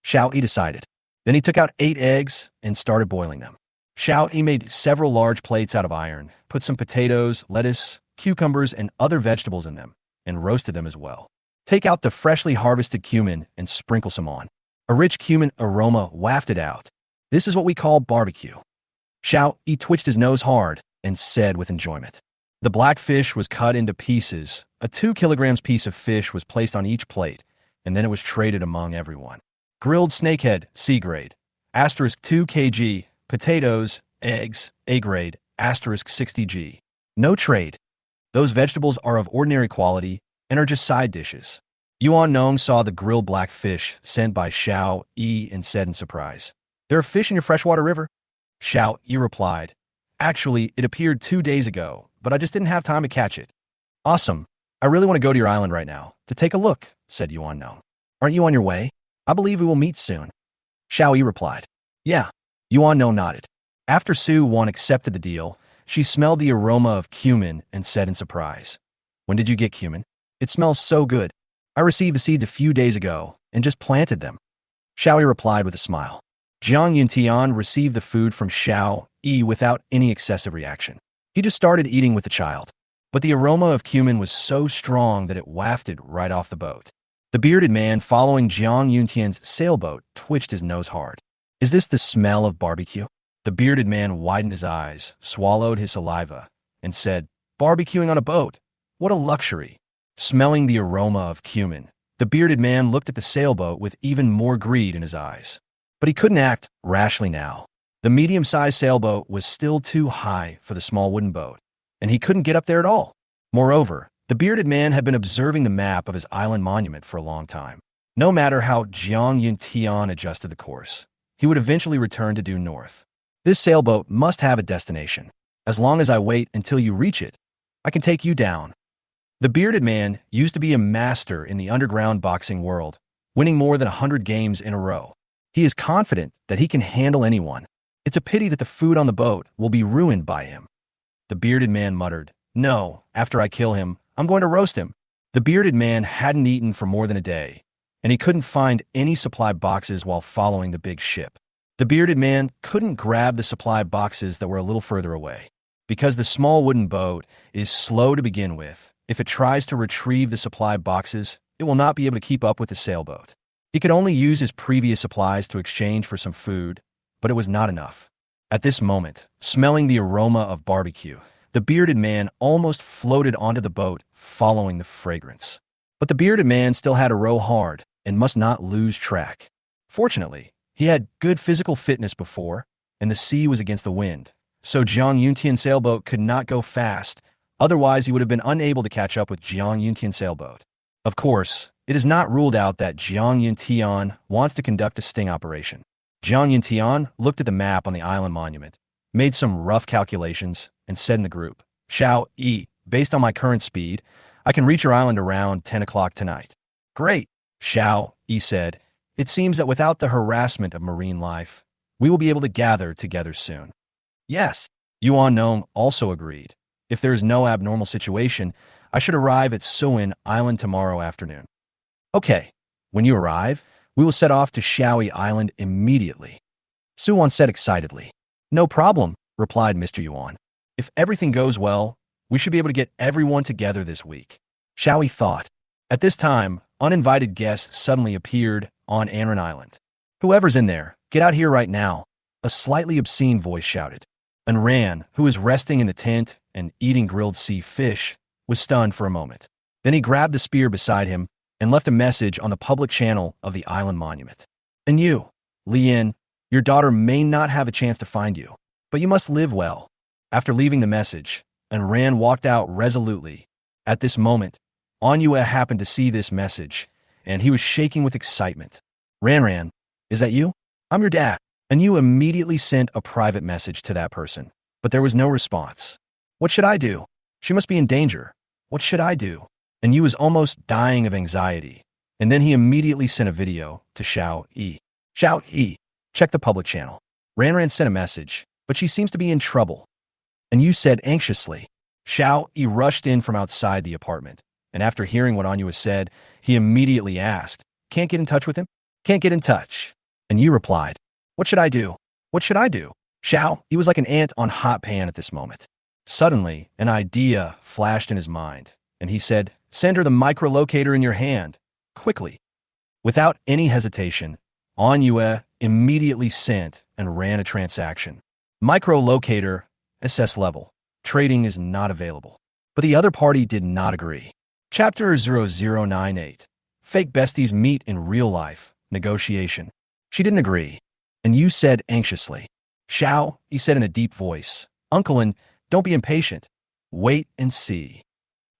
Xiao Yi decided. Then he took out 8 eggs and started boiling them. Xiao Yi made several large plates out of iron, put some potatoes, lettuce, cucumbers, and other vegetables in them, and roasted them as well. Take out the freshly harvested cumin and sprinkle some on. A rich cumin aroma wafted out. This is what we call barbecue. Xiao Yi twitched his nose hard and said with enjoyment. The black fish was cut into pieces. A 2 kilograms piece of fish was placed on each plate, and then it was traded among everyone. Grilled snakehead, C grade. Asterisk 2 kg. Potatoes, eggs, A grade. Asterisk 60g. No trade. Those vegetables are of ordinary quality and are just side dishes. Yuan Nong saw the grilled black fish sent by Xiao Yi and said in surprise, "There are fish in your freshwater river?" Xiao Yi replied, "Actually, it appeared 2 days ago, but I just didn't have time to catch it. Awesome. I really want to go to your island right now, to take a look, said Yuan No. Aren't you on your way? I believe we will meet soon. Xiao Yi replied. Yeah. Yuan No nodded. After Su Wan accepted the deal, she smelled the aroma of cumin and said in surprise, When did you get cumin? It smells so good. I received the seeds a few days ago and just planted them. Xiao Yi replied with a smile. Jiang Yuntian received the food from Xiao Yi without any excessive reaction. He just started eating with the child. But the aroma of cumin was so strong that it wafted right off the boat. The bearded man following Jiang Yuntian's sailboat twitched his nose hard. Is this the smell of barbecue? The bearded man widened his eyes, swallowed his saliva, and said, Barbecuing on a boat? What a luxury. Smelling the aroma of cumin, the bearded man looked at the sailboat with even more greed in his eyes. But he couldn't act rashly now. The medium-sized sailboat was still too high for the small wooden boat, and he couldn't get up there at all. Moreover, the bearded man had been observing the map of his island monument for a long time. No matter how Jiang Yuntian adjusted the course, he would eventually return to due north. This sailboat must have a destination. As long as I wait until you reach it, I can take you down. The bearded man used to be a master in the underground boxing world, winning more than 100 games in a row. He is confident that he can handle anyone. It's a pity that the food on the boat will be ruined by him. The bearded man muttered, No, after I kill him, I'm going to roast him. The bearded man hadn't eaten for more than a day, and he couldn't find any supply boxes while following the big ship. The bearded man couldn't grab the supply boxes that were a little further away. Because the small wooden boat is slow to begin with, if it tries to retrieve the supply boxes, it will not be able to keep up with the sailboat. He could only use his previous supplies to exchange for some food, but it was not enough. At this moment, smelling the aroma of barbecue, the bearded man almost floated onto the boat, following the fragrance. But the bearded man still had to row hard and must not lose track. Fortunately, he had good physical fitness before, and the sea was against the wind, so Jiang Yuntian's sailboat could not go fast, otherwise he would have been unable to catch up with Jiang Yuntian's sailboat. Of course, it is not ruled out that Jiang Yuntian wants to conduct a sting operation. Jiang Yuntian looked at the map on the island monument, made some rough calculations, and said in the group, Xiao Yi, based on my current speed, I can reach your island around 10 o'clock tonight. Great, Xiao Yi said. It seems that without the harassment of marine life, we will be able to gather together soon. Yes, Yuan Nong also agreed. If there is no abnormal situation, I should arrive at Suin Island tomorrow afternoon. Okay, when you arrive, we will set off to Xiaoyi Island immediately. Suwan said excitedly. No problem, replied Mr. Yuan. If everything goes well, we should be able to get everyone together this week. Xiaoyi thought. At this time, uninvited guests suddenly appeared on Anran Island. Whoever's in there, get out here right now, a slightly obscene voice shouted. Anran, who was resting in the tent and eating grilled sea fish, was stunned for a moment. Then he grabbed the spear beside him and left a message on the public channel of the island monument. And you, Lian, your daughter may not have a chance to find you, but you must live well. After leaving the message, Anran walked out resolutely. At this moment, Anyue happened to see this message, and he was shaking with excitement. Ran, is that you? I'm your dad. And you immediately sent a private message to that person, but there was no response. What should I do? She must be in danger. What should I do? And you was almost dying of anxiety. And then he immediately sent a video to Xiao Yi. Xiao Yi, check the public channel. Ran sent a message, but she seems to be in trouble. And you said anxiously. Xiao Yi rushed in from outside the apartment, and after hearing what Anyue said, he immediately asked, Can't get in touch with him? Can't get in touch. And you replied, What should I do? What should I do? Xiao Yi was like an ant on hot pan at this moment. Suddenly, an idea flashed in his mind, and he said, Send her the microlocator in your hand, quickly. Without any hesitation, Anyue immediately sent and ran a transaction. Microlocator, SS level. Trading is not available. But the other party did not agree. Chapter 0098. Fake besties meet in real life. Negotiation. She didn't agree. And you said anxiously. Xiao, he said in a deep voice. Uncle, don't be impatient. Wait and see.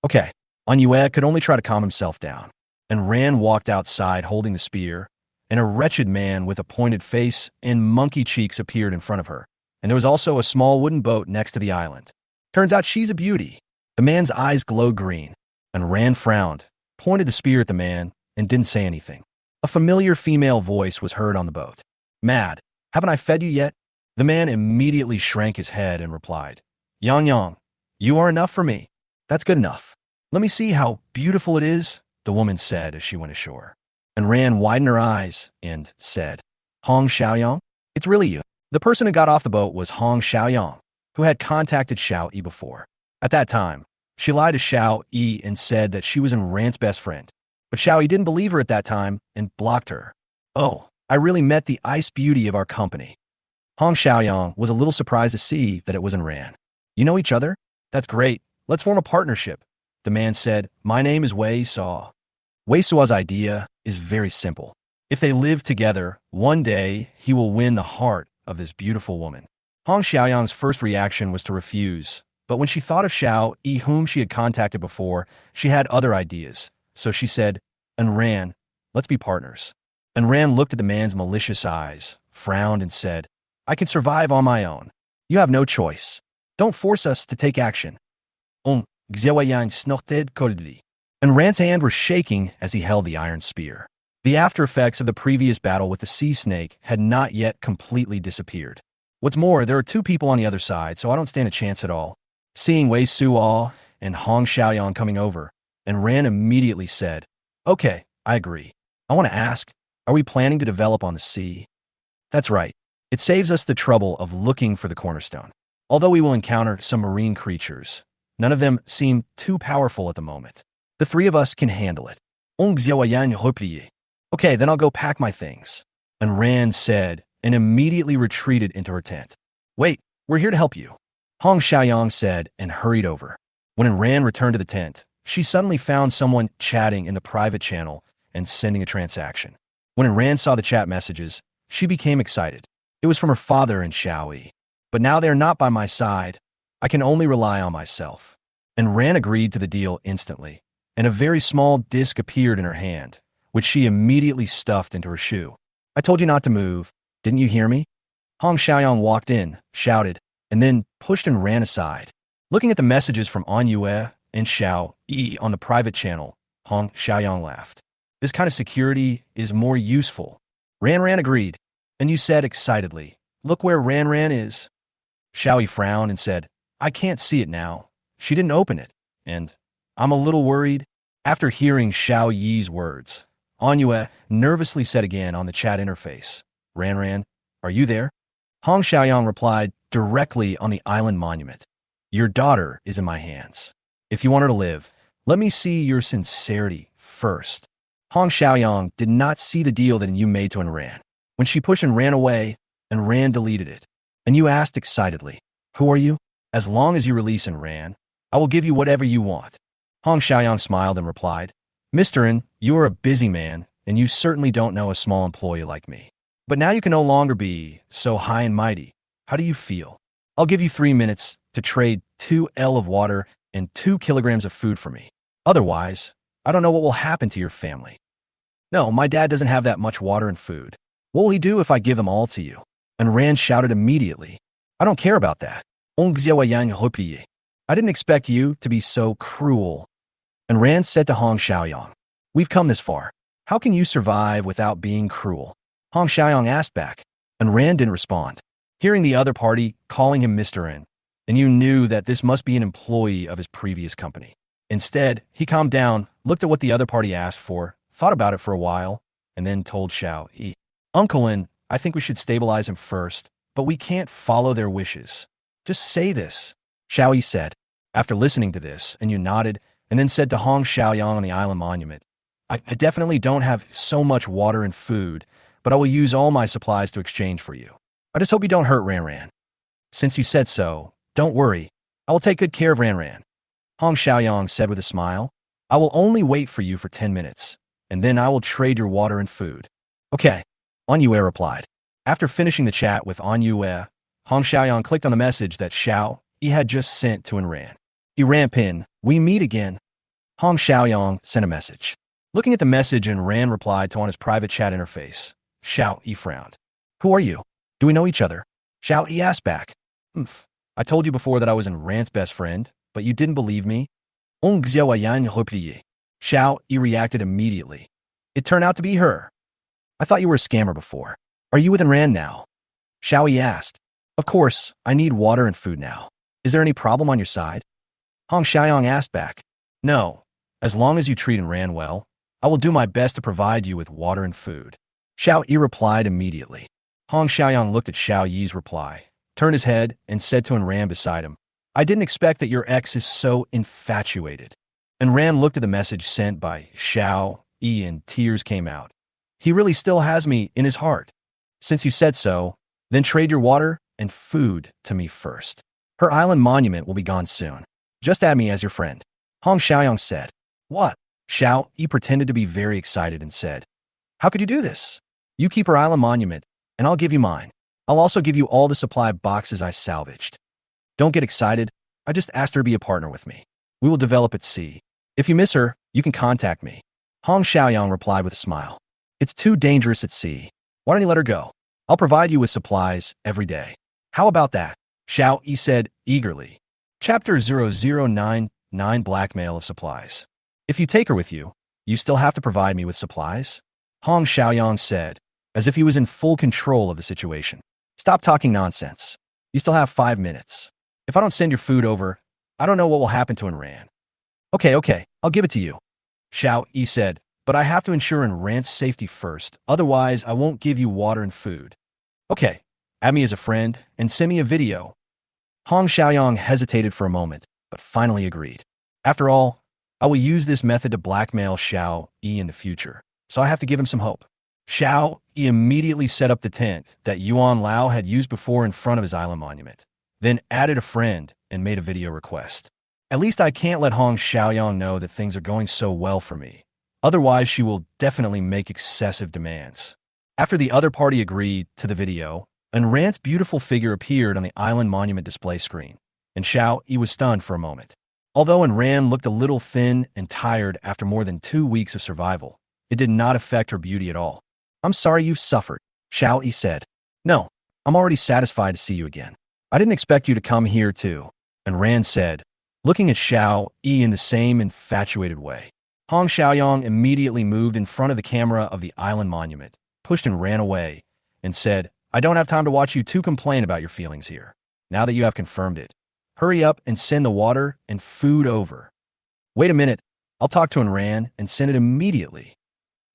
Okay. Anyue could only try to calm himself down. And Ran walked outside holding the spear, and a wretched man with a pointed face and monkey cheeks appeared in front of her. And there was also a small wooden boat next to the island. Turns out she's a beauty. The man's eyes glowed green, and Rand frowned, pointed the spear at the man, and didn't say anything. A familiar female voice was heard on the boat. Mad, haven't I fed you yet? The man immediately shrank his head and replied, Yang Yang, you are enough for me. That's good enough. Let me see how beautiful it is, the woman said as she went ashore. And Rand widened her eyes and said, Hong Xiaoyang? It's really you. The person who got off the boat was Hong Xiaoyang, who had contacted Xiao Yi before. At that time, she lied to Xiao Yi and said that she was Rand's best friend. But Xiao Yi didn't believe her at that time and blocked her. Oh, I really met the ice beauty of our company. Hong Xiaoyang was a little surprised to see that it was Rand. You know each other? That's great. Let's form a partnership. The man said, My name is Wei Saw. Wei Saw's idea is very simple. If they live together, one day he will win the heart of this beautiful woman. Hong Xiaoyang's first reaction was to refuse, but when she thought of Xiao Yi, whom she had contacted before, she had other ideas. So she said, Rand, let's be partners. Rand looked at the man's malicious eyes, frowned, and said, I can survive on my own. You have no choice. Don't force us to take action. Rand's hand was shaking as he held the iron spear. The after effects of the previous battle with the sea snake had not yet completely disappeared. What's more, there are two people on the other side, so I don't stand a chance at all. Seeing Wei Suo and Hong Xiaoyang coming over, Rand immediately said, Okay, I agree. I want to ask, are we planning to develop on the sea? That's right. It saves us the trouble of looking for the cornerstone. Although we will encounter some marine creatures, none of them seem too powerful at the moment. The three of us can handle it. Okay, then I'll go pack my things. Rand said, and immediately retreated into her tent. Wait, we're here to help you. Hong Xiaoyang said and hurried over. When Rand returned to the tent, she suddenly found someone chatting in the private channel and sending a transaction. When Rand saw the chat messages, she became excited. It was from her father and Xiao Yi. But now they are not by my side. I can only rely on myself. Rand agreed to the deal instantly, and a very small disc appeared in her hand, which she immediately stuffed into her shoe. I told you not to move. Didn't you hear me? Hong Xiaoyang walked in, shouted, and then pushed and ran aside. Looking at the messages from An Yue and Xiao Yi on the private channel, Hong Xiaoyang laughed. This kind of security is more useful. Ran agreed, and you said excitedly, Look where Ran is. Xiao Yi frowned and said, I can't see it now. She didn't open it, and I'm a little worried. After hearing Xiao Yi's words, An Yue nervously said again on the chat interface, Ran, are you there? Hong Xiaoyang replied directly on the island monument. Your daughter is in my hands. If you want her to live, let me see your sincerity first. Hong Xiaoyang did not see the deal that you made to Rand. When she pushed and ran away, and Rand deleted it. And you asked excitedly, Who are you? As long as you release Rand, I will give you whatever you want. Hong Xiaoyang smiled and replied, Mr. N, you are a busy man, and you certainly don't know a small employee like me. But now you can no longer be so high and mighty. How do you feel? I'll give you 3 minutes to trade 2 L of water and 2 kilograms of food for me. Otherwise, I don't know what will happen to your family. No, my dad doesn't have that much water and food. What will he do if I give them all to you? And Rand shouted immediately, I don't care about that. I didn't expect you to be so cruel. And Rand said to Hong Xiaoyang, We've come this far. How can you survive without being cruel? Hong Xiaoyang asked back, and Rand didn't respond. Hearing the other party calling him Mr. N, and you knew that this must be an employee of his previous company. Instead, he calmed down, looked at what the other party asked for, thought about it for a while, and then told Xiao Yi, Uncle N, I think we should stabilize him first, but we can't follow their wishes. Just say this. Xiao Yi said. After listening to this, and you nodded, and then said to Hong Xiaoyang on the island monument, I definitely don't have so much water and food, but I will use all my supplies to exchange for you. I just hope you don't hurt Ran. Since you said so, don't worry. I will take good care of Ran. Hong Xiaoyang said with a smile, I will only wait for you for 10 minutes, and then I will trade your water and food. Okay, An Yue replied. After finishing the chat with An Yue, Hong Xiaoyang clicked on the message that Xiao Yi had just sent to Ran. Ran pin, we meet again. Hong Xiaoyang sent a message. Looking at the message, Ran replied to on his private chat interface. Xiao Yi frowned. Who are you? Do we know each other? Xiao Yi asked back. I told you before that I was Rand's best friend, but you didn't believe me? On xiao yan replié. Xiao Yi reacted immediately. It turned out to be her. I thought you were a scammer before. Are you with Rand now? Xiao Yi asked. Of course, I need water and food now. Is there any problem on your side? Hong Xiaoyang asked back. No. As long as you treat Ran well, I will do my best to provide you with water and food. Xiao Yi replied immediately. Hong Xiaoyang looked at Xiao Yi's reply, turned his head, and said to Ran beside him, I didn't expect that your ex is so infatuated. And Ran looked at the message sent by Xiao Yi and tears came out. He really still has me in his heart. Since you said so, then trade your water and food to me first. Her island monument will be gone soon. Just add me as your friend. Hong Xiaoyang said. What? Xiao Yi pretended to be very excited and said, How could you do this? You keep her island monument, and I'll give you mine. I'll also give you all the supply boxes I salvaged. Don't get excited. I just asked her to be a partner with me. We will develop at sea. If you miss her, you can contact me. Hong Xiaoyang replied with a smile. It's too dangerous at sea. Why don't you let her go? I'll provide you with supplies every day. How about that? Xiao Yi said eagerly. Chapter 0099 Blackmail of Supplies. If you take her with you, you still have to provide me with supplies? Hong Xiaoyang said, as if he was in full control of the situation. Stop talking nonsense. You still have 5 minutes. If I don't send your food over, I don't know what will happen to Ran. Okay, I'll give it to you. Xiao Yi said, but I have to ensure Ran's safety first, otherwise I won't give you water and food. Okay, add me as a friend and send me a video. Hong Xiaoyang hesitated for a moment, but finally agreed. After all, I will use this method to blackmail Xiao Yi in the future, so I have to give him some hope. Xiao Yi immediately set up the tent that Yuan Lao had used before in front of his island monument, then added a friend and made a video request. At least I can't let Hong Xiaoyang know that things are going so well for me. Otherwise, she will definitely make excessive demands. After the other party agreed to the video, Ran's beautiful figure appeared on the island monument display screen, and Xiao Yi was stunned for a moment. Although Ran looked a little thin and tired after more than 2 weeks of survival, it did not affect her beauty at all. I'm sorry you've suffered, Xiao Yi said. No, I'm already satisfied to see you again. I didn't expect you to come here too, and Ran said, looking at Xiao Yi in the same infatuated way. Hong Xiaoyang immediately moved in front of the camera of the island monument, pushed and ran away, and said, I don't have time to watch you two complain about your feelings here. Now that you have confirmed it, hurry up and send the water and food over. Wait a minute, I'll talk to Ran and send it immediately.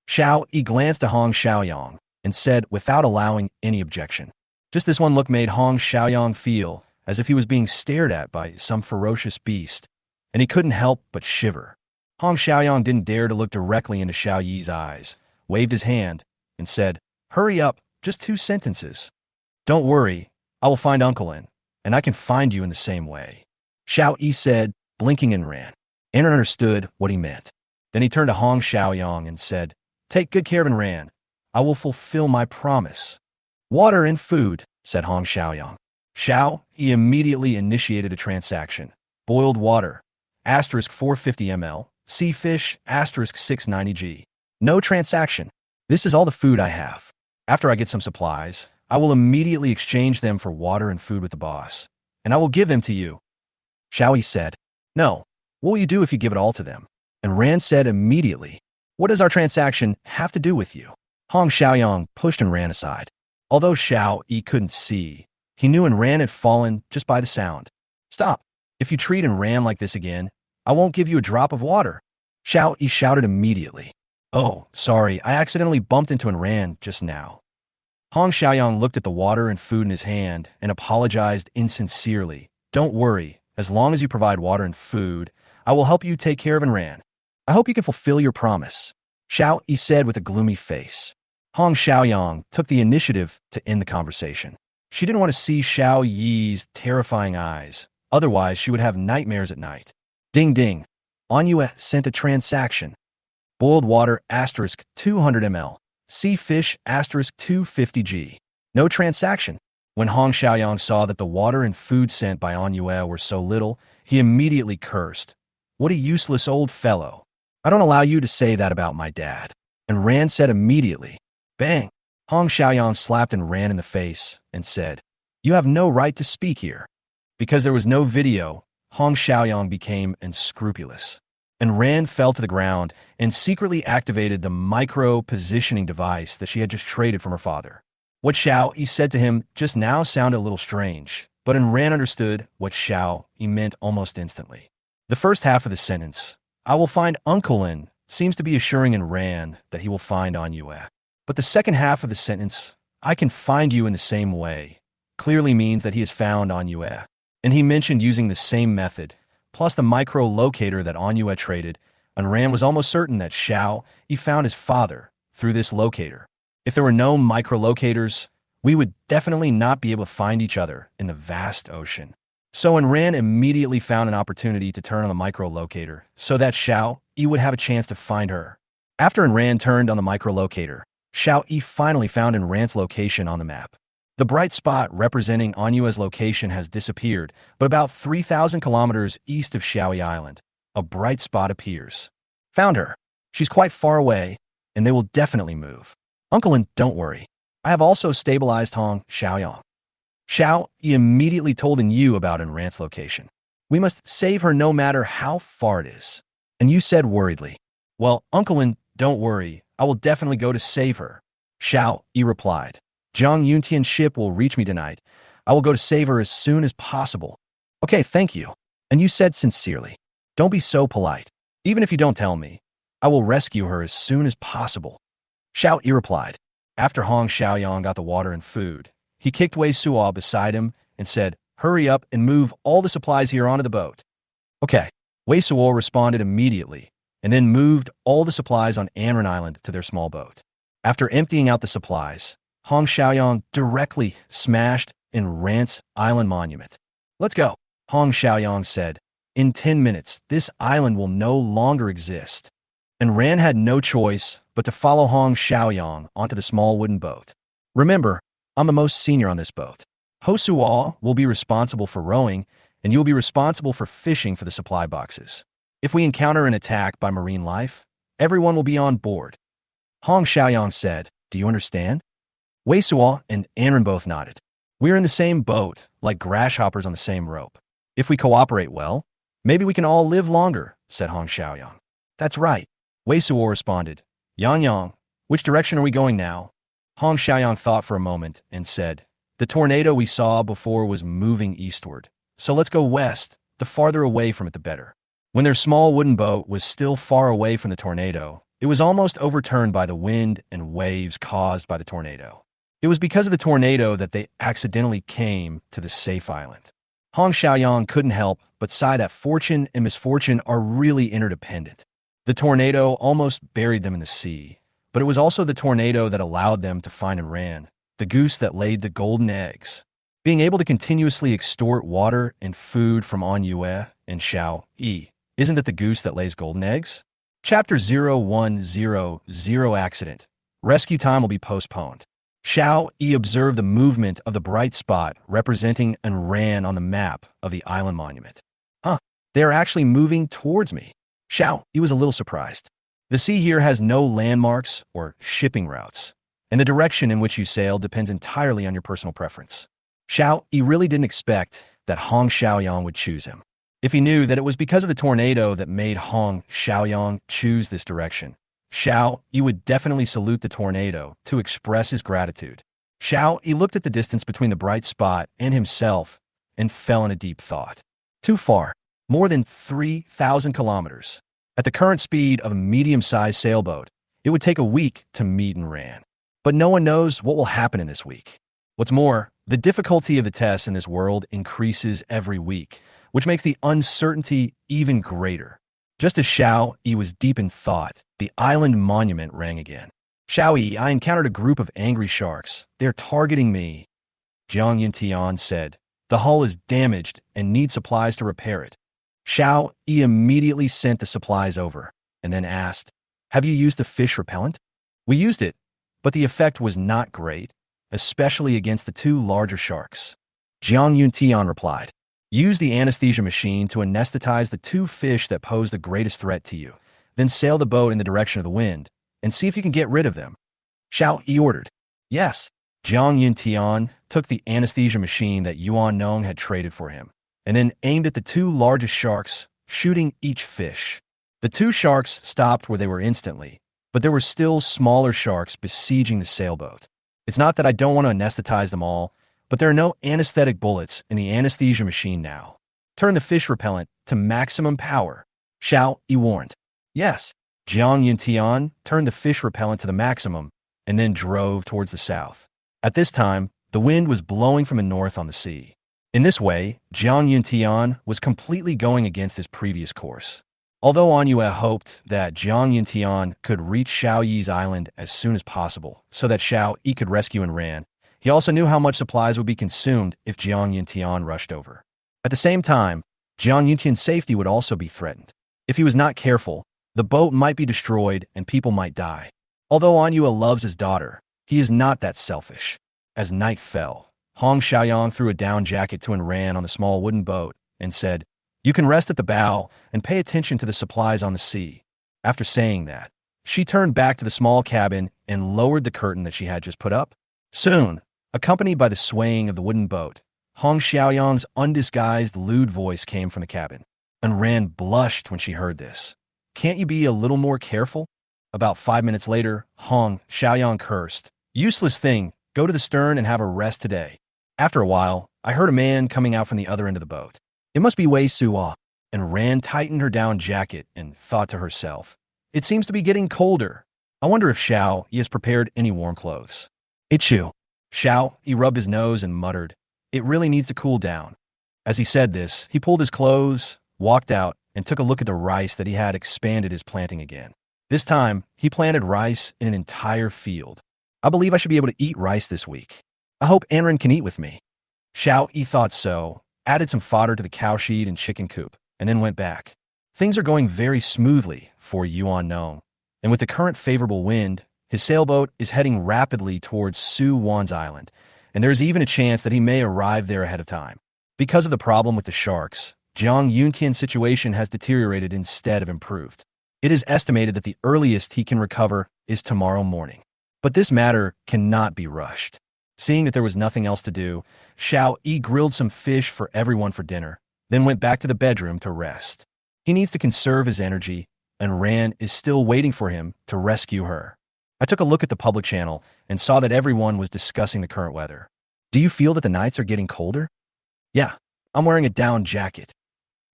Xiao Yi glanced at Hong Xiaoyang and said without allowing any objection. Just this one look made Hong Xiaoyang feel as if he was being stared at by some ferocious beast, and he couldn't help but shiver. Hong Xiaoyang didn't dare to look directly into Xiao Yi's eyes, waved his hand, and said, Hurry up, just 2 sentences. Don't worry, I will find Uncle In, and I can find you in the same way. Xiao Yi said, blinking and ran. Aaron understood what he meant. Then he turned to Hong Xiaoyang and said, Take good care of Ran. I will fulfill my promise. Water and food, said Hong Xiaoyang. Xiao Yi immediately initiated a transaction. Boiled water, asterisk 450 ml, sea fish, asterisk 690 g. No transaction. This is all the food I have. After I get some supplies, I will immediately exchange them for water and food with the boss, and I will give them to you. Xiao Yi said, No, what will you do if you give it all to them? And Ran said immediately, What does our transaction have to do with you? Hong Xiaoyang pushed and ran aside. Although Xiao Yi couldn't see, he knew Ran had fallen just by the sound. Stop. If you treat Ran like this again, I won't give you a drop of water. Xiao Yi shouted immediately. Oh, sorry, I accidentally bumped into Ran just now. Hong Xiaoyang looked at the water and food in his hand and apologized insincerely. Don't worry, as long as you provide water and food, I will help you take care of Ran. I hope you can fulfill your promise. Xiao Yi said with a gloomy face. Hong Xiaoyang took the initiative to end the conversation. She didn't want to see Xiao Yi's terrifying eyes, otherwise she would have nightmares at night. Ding ding. Onua sent a transaction. Boiled water, asterisk 200 ml. Sea fish, asterisk 250 g. No transaction. When Hong Xiaoyang saw that the water and food sent by Onua were so little, he immediately cursed. What a useless old fellow. I don't allow you to say that about my dad. And Ran said immediately. Bang. Hong Xiaoyang slapped and Ran in the face and said, You have no right to speak here. Because there was no video, Hong Xiaoyang became unscrupulous, and Ran fell to the ground and secretly activated the micro-positioning device that she had just traded from her father. What Xiao Yi said to him just now sounded a little strange, but Ran understood what Xiao Yi meant almost instantly. The first half of the sentence, "I will find Uncle In," seems to be assuring Ran that he will find An Yue. But the second half of the sentence, "I can find you in the same way," clearly means that he has found An Yue. And he mentioned using the same method, plus the micro-locator that An Yue traded, and Ran was almost certain that Xiao Yi found his father through this locator. If there were no micro-locators, we would definitely not be able to find each other in the vast ocean. So Ran immediately found an opportunity to turn on the micro-locator so that Xiao Yi would have a chance to find her. After Ran turned on the micro-locator, Xiao Yi finally found Ran's location on the map. The bright spot representing An Yue's location has disappeared, but about 3,000 kilometers east of Xiaoyi Island, a bright spot appears. Found her. She's quite far away, and they will definitely move. Uncle, and don't worry. I have also stabilized Hong Xiaoyang. Xiao Yi immediately told Yu about Ran's location. We must save her no matter how far it is. And Yu said worriedly, "Well, Uncle, and don't worry. I will definitely go to save her." Xiao Yi replied, "Zhang Yuntian's ship will reach me tonight. I will go to save her as soon as possible." "Okay, thank you." And Yu said sincerely, "Don't be so polite. Even if you don't tell me, I will rescue her as soon as possible." Xiao Yi replied. After Hong Xiaoyang got the water and food, he kicked Wei Suo beside him and said, "Hurry up and move all the supplies here onto the boat." "Okay." Wei Suo responded immediately, and then moved all the supplies on Anran Island to their small boat. After emptying out the supplies, Hong Xiaoyang directly smashed Ran's island monument. "Let's go," Hong Xiaoyang said. "In 10 minutes, this island will no longer exist." And Ran had no choice but to follow Hong Xiaoyang onto the small wooden boat. "Remember, I'm the most senior on this boat. Ho Suo will be responsible for rowing, and you'll be responsible for fishing for the supply boxes. If we encounter an attack by marine life, everyone will be on board." Hong Xiaoyang said, "Do you understand?" Wei Suo and Anran both nodded. "We're in the same boat, like grasshoppers on the same rope. If we cooperate well, maybe we can all live longer," said Hong Xiaoyang. "That's right." Wei Suo responded. "Yang Yang, which direction are we going now?" Hong Xiaoyang thought for a moment and said, "The tornado we saw before was moving eastward, so let's go west. The farther away from it, the better." When their small wooden boat was still far away from the tornado, it was almost overturned by the wind and waves caused by the tornado. It was because of the tornado that they accidentally came to the safe island. Hong Xiaoyang couldn't help but sigh that fortune and misfortune are really interdependent. The tornado almost buried them in the sea, but it was also the tornado that allowed them to find Ran, the goose that laid the golden eggs. Being able to continuously extort water and food from An Yue and Xiao Yi, isn't it the goose that lays golden eggs? Chapter 0100 Accident. Rescue time will be postponed. Xiao Yi observed the movement of the bright spot representing Ran on the map of the island monument. "Huh, they are actually moving towards me." Xiao Yi was a little surprised. The sea here has no landmarks or shipping routes, and the direction in which you sail depends entirely on your personal preference. Xiao Yi really didn't expect that Hong Xiaoyang would choose him. If he knew that it was because of the tornado that made Hong Xiaoyang choose this direction, Xiao Yi would definitely salute the tornado to express his gratitude. Xiao Yi looked at the distance between the bright spot and himself and fell in a deep thought. Too far, more than 3,000 kilometers. At the current speed of a medium-sized sailboat, it would take a week to meet Ran. But no one knows what will happen in this week. What's more, the difficulty of the tests in this world increases every week, which makes the uncertainty even greater. Just as Xiao Yi was deep in thought, the island monument rang again. "Xiao Yi, I encountered a group of angry sharks. They're targeting me." Zhang Yuntian said, "The hull is damaged and needs supplies to repair it." Xiao Yi immediately sent the supplies over, and then asked, "Have you used the fish repellent?" "We used it, but the effect was not great, especially against the two larger sharks." Zhang Yuntian replied, "Use the anesthesia machine to anesthetize the two fish that pose the greatest threat to you. Then sail the boat in the direction of the wind, and see if you can get rid of them." Xiao Yi ordered. "Yes." Zhang Yuntian took the anesthesia machine that Yuan Nong had traded for him. and then aimed at the two largest sharks, shooting each fish. The two sharks stopped where they were instantly, but there were still smaller sharks besieging the sailboat. It's not that I don't want to anesthetize them all, but there are no anesthetic bullets in the anesthesia machine now. Turn the fish repellent to maximum power, Xiao Yi warned. Yes, Jiang Yuntian turned the fish repellent to the maximum and then drove towards the south. At this time, the wind was blowing from the north on the sea. In this way, Jiang Yuntian was completely going against his previous course. Although Anyue hoped that Jiang Yuntian could reach Xiao Yi's island as soon as possible so that Xiao Yi could rescue and ran, he also knew how much supplies would be consumed if Jiang Yuntian rushed over. At the same time, Jiang Yuntian's safety would also be threatened. If he was not careful, the boat might be destroyed and people might die. Although Anyue loves his daughter, he is not that selfish. As night fell, Hong Xiaoyang threw a down jacket to and ran on the small wooden boat and said, "You can rest at the bow and pay attention to the supplies on the sea." After saying that, she turned back to the small cabin and lowered the curtain that she had just put up. Soon, accompanied by the swaying of the wooden boat, Hong Xiaoyang's undisguised lewd voice came from the cabin, and Ran blushed when she heard this. "Can't you be a little more careful?" About 5 minutes later, Hong Xiaoyang cursed, "Useless thing, go to the stern and have a rest today." After a while, I heard a man coming out from the other end of the boat. It must be Wei Suo, and Ran tightened her down jacket and thought to herself, "It seems to be getting colder. I wonder if Xiao Yi has prepared any warm clothes." "Ichu." Xiao Yi rubbed his nose and muttered, "It really needs to cool down." As he said this, he pulled his clothes, walked out, and took a look at the rice that he had expanded his planting again. This time, he planted rice in an entire field. "I believe I should be able to eat rice this week. I hope Anren can eat with me." Xiao Yi thought so, added some fodder to the cow shed and chicken coop, and then went back. Things are going very smoothly for Yuan Nong, and with the current favorable wind, his sailboat is heading rapidly towards Su Wan's island, and there is even a chance that he may arrive there ahead of time. Because of the problem with the sharks, Jiang Yuntian's situation has deteriorated instead of improved. It is estimated that the earliest he can recover is tomorrow morning. But this matter cannot be rushed. Seeing that there was nothing else to do, Xiao Yi grilled some fish for everyone for dinner, then went back to the bedroom to rest. He needs to conserve his energy, and Ran is still waiting for him to rescue her. I took a look at the public channel and saw that everyone was discussing the current weather. "Do you feel that the nights are getting colder?" "Yeah, I'm wearing a down jacket.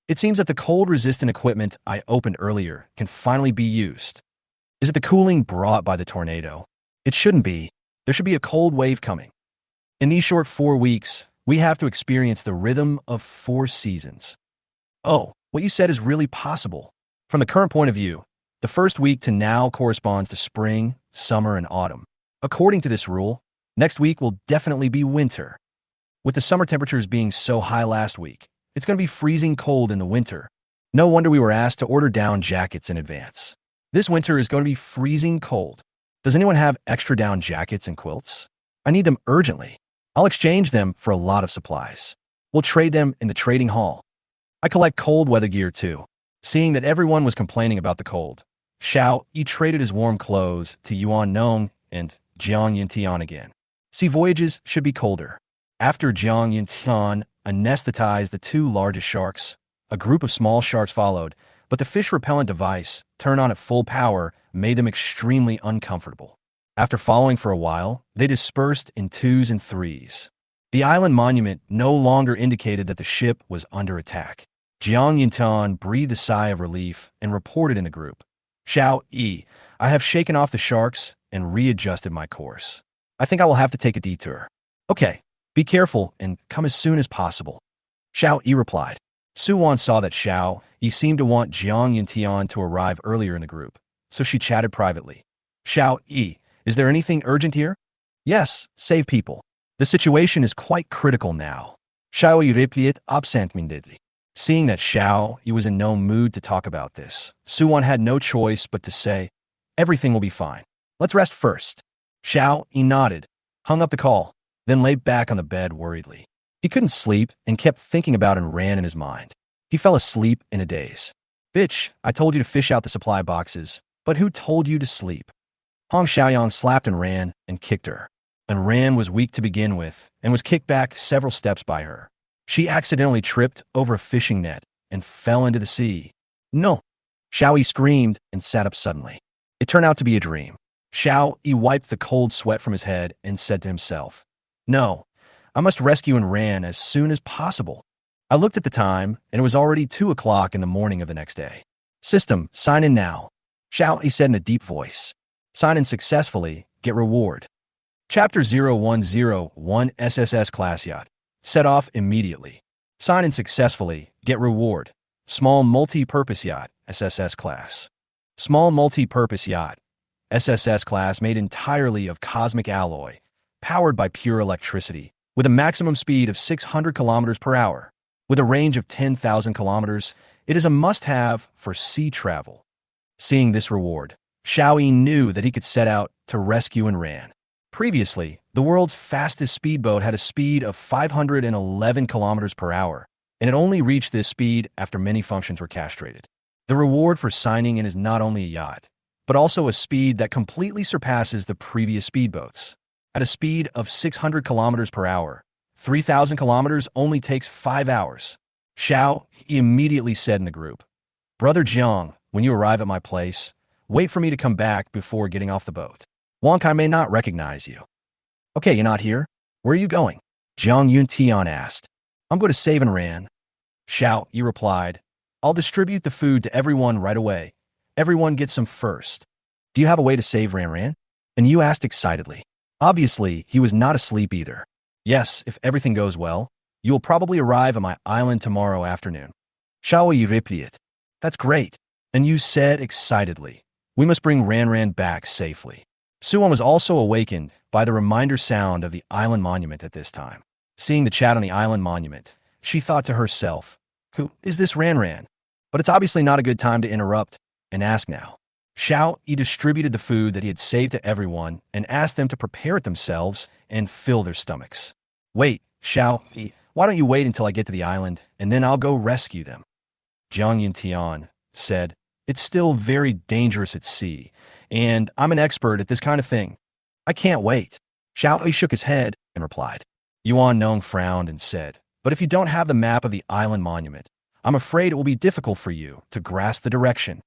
It seems that the cold-resistant equipment I opened earlier can finally be used." "Is it the cooling brought by the tornado?" "It shouldn't be. There should be a cold wave coming. In these short 4 weeks, we have to experience the rhythm of 4 seasons." "Oh, what you said is really possible. From the current point of view, the first week to now corresponds to spring, summer, and autumn. According to this rule, next week will definitely be winter. With the summer temperatures being so high last week, it's going to be freezing cold in the winter. No wonder we were asked to order down jackets in advance. This winter is going to be freezing cold. Does anyone have extra down jackets and quilts? I need them urgently. I'll exchange them for a lot of supplies. We'll trade them in the trading hall. I collect cold weather gear too." Seeing that everyone was complaining about the cold, Xiao Yi traded his warm clothes to Yuan Nong and Jiang Yintian again. Sea voyages should be colder. After Jiang Yintian anesthetized the 2 largest sharks, a group of small sharks followed, but the fish repellent device, turned on at full power, made them extremely uncomfortable. After following for a while, they dispersed in 2s and 3s. The island monument no longer indicated that the ship was under attack. Jiang Yintian breathed a sigh of relief and reported in the group, "Xiao Yi, I have shaken off the sharks and readjusted my course. I think I will have to take a detour." "Okay, be careful and come as soon as possible." Xiao Yi replied. Su Wan saw that Xiao Yi seemed to want Jiang Yintian to arrive earlier in the group, so she chatted privately. "Xiao Yi, is there anything urgent here?" "Yes, save people. The situation is quite critical now." Xiao Yi replied absentmindedly. Seeing that Xiao Yi was in no mood to talk about this, Su Wan had no choice but to say, "Everything will be fine. Let's rest first." Xiao Yi nodded, hung up the call, then lay back on the bed worriedly. He couldn't sleep and kept thinking about and ran in his mind. He fell asleep in a daze. "Bitch, I told you to fish out the supply boxes, but who told you to sleep?" Hong Xiaoyang slapped and ran and kicked her. And Ran was weak to begin with and was kicked back several steps by her. She accidentally tripped over a fishing net and fell into the sea. No! Xiao Yi screamed and sat up suddenly. It turned out to be a dream. Xiao Yi wiped the cold sweat from his head and said to himself, "No, I must rescue and ran as soon as possible." I looked at the time, and it was already 2 o'clock in the morning of the next day. "System, sign in now," Xiao Yi said in a deep voice. "Sign in successfully, get reward." Chapter 0101 SSS Class Yacht. Set off immediately. Sign in successfully, get reward. Small multi-purpose yacht, SSS class. Small multi-purpose yacht, SSS class made entirely of cosmic alloy, powered by pure electricity, with a maximum speed of 600 kilometers per hour. With a range of 10,000 kilometers, it is a must-have for sea travel. Seeing this reward, Xiao Yi knew that he could set out to rescue and ran. Previously, the world's fastest speedboat had a speed of 511 kilometers per hour, and it only reached this speed after many functions were castrated. The reward for signing in is not only a yacht, but also a speed that completely surpasses the previous speedboats. At a speed of 600 kilometers per hour, 3,000 kilometers only takes 5 hours. Xiao Yi immediately said in the group, "Brother Jiang, when you arrive at my place, wait for me to come back before getting off the boat. Wang Kai may not recognize you." "Okay, you're not here? Where are you going?" Jiang Yuntian asked. "I'm going to save and ran." Xiao Yi replied, "I'll distribute the food to everyone right away. Everyone gets some first. Do you have a way to save Ran?" And Yu asked excitedly. Obviously, he was not asleep either. "Yes, if everything goes well, you will probably arrive at my island tomorrow afternoon." Xiao Yi repeated, "That's great." And Yu said excitedly, "We must bring Ran back safely." Suwon was also awakened by the reminder sound of the island monument at this time. Seeing the chat on the island monument, she thought to herself, "Who is this Ran?" But it's obviously not a good time to interrupt and ask now. Xiao Yi distributed the food that he had saved to everyone and asked them to prepare it themselves and fill their stomachs. "Wait, Xiao Yi, why don't you wait until I get to the island, and then I'll go rescue them?" Jiang Yintian said, "It's still very dangerous at sea, and I'm an expert at this kind of thing. I can't wait." Xiao Yi shook his head and replied. Yuan Nong frowned and said, "But if you don't have the map of the island monument, I'm afraid it will be difficult for you to grasp the direction.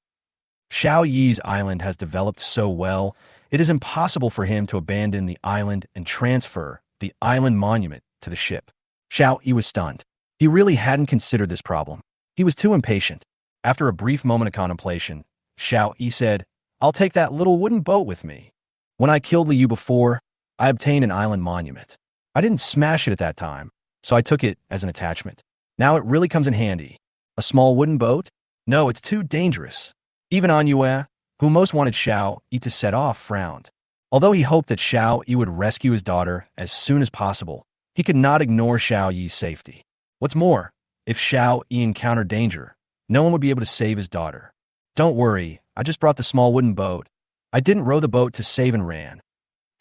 Xiao Yi's island has developed so well, it is impossible for him to abandon the island and transfer the island monument to the ship." Xiao Yi was stunned. He really hadn't considered this problem. He was too impatient. After a brief moment of contemplation, Xiao Yi said, "I'll take that little wooden boat with me. When I killed Liu before, I obtained an island monument. I didn't smash it at that time, so I took it as an attachment. Now it really comes in handy. A small wooden boat? No, it's too dangerous." Even An Yue, who most wanted Xiao Yi to set off, frowned. Although he hoped that Xiao Yi would rescue his daughter as soon as possible, he could not ignore Xiao Yi's safety. What's more, if Xiao Yi encountered danger, no one would be able to save his daughter. "Don't worry, I just brought the small wooden boat. I didn't row the boat to save and ran."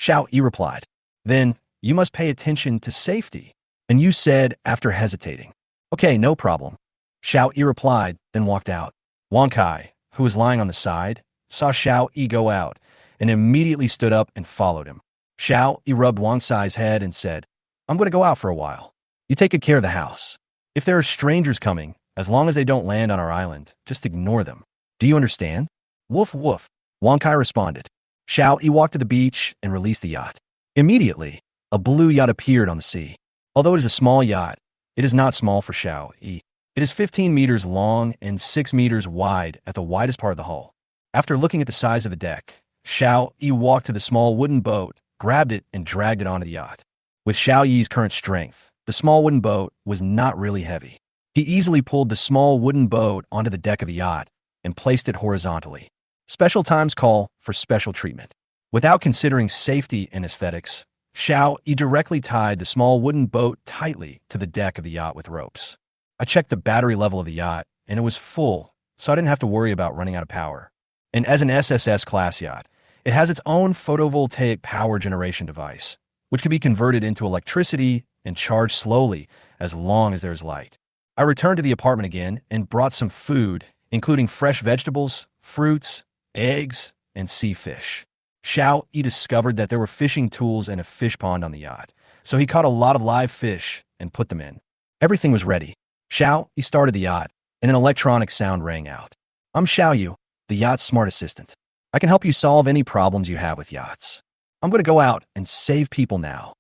Xiao Yi replied. "Then you must pay attention to safety." And Yu said after hesitating, "Okay, no problem." Xiao Yi replied, then walked out. Wang Kai, who was lying on the side, saw Xiao Yi go out and immediately stood up and followed him. Xiao Yi rubbed Wang Sai's head and said, "I'm going to go out for a while. You take good care of the house. If there are strangers coming, as long as they don't land on our island, just ignore them. Do you understand?" "Woof woof," Wang Kai responded. Xiao Yi walked to the beach and released the yacht. Immediately, a blue yacht appeared on the sea. Although it is a small yacht, it is not small for Xiao Yi. It is 15 meters long and 6 meters wide at the widest part of the hull. After looking at the size of the deck, Xiao Yi walked to the small wooden boat, grabbed it, and dragged it onto the yacht. With Xiao Yi's current strength, the small wooden boat was not really heavy. He easily pulled the small wooden boat onto the deck of the yacht and placed it horizontally. Special times call for special treatment. Without considering safety and aesthetics, Xiao Yi directly tied the small wooden boat tightly to the deck of the yacht with ropes. I checked the battery level of the yacht, and it was full, so I didn't have to worry about running out of power. And as an SSS class yacht, it has its own photovoltaic power generation device, which can be converted into electricity and charged slowly as long as there's light. I returned to the apartment again and brought some food, including fresh vegetables, fruits, eggs, and sea fish. Xiao Yi discovered that there were fishing tools and a fish pond on the yacht, so he caught a lot of live fish and put them in. Everything was ready. Xiao, he started the yacht, and an electronic sound rang out. I'm Xiao Yu, the yacht's smart assistant. I can help you solve any problems you have with yachts. I'm going to go out and save people now.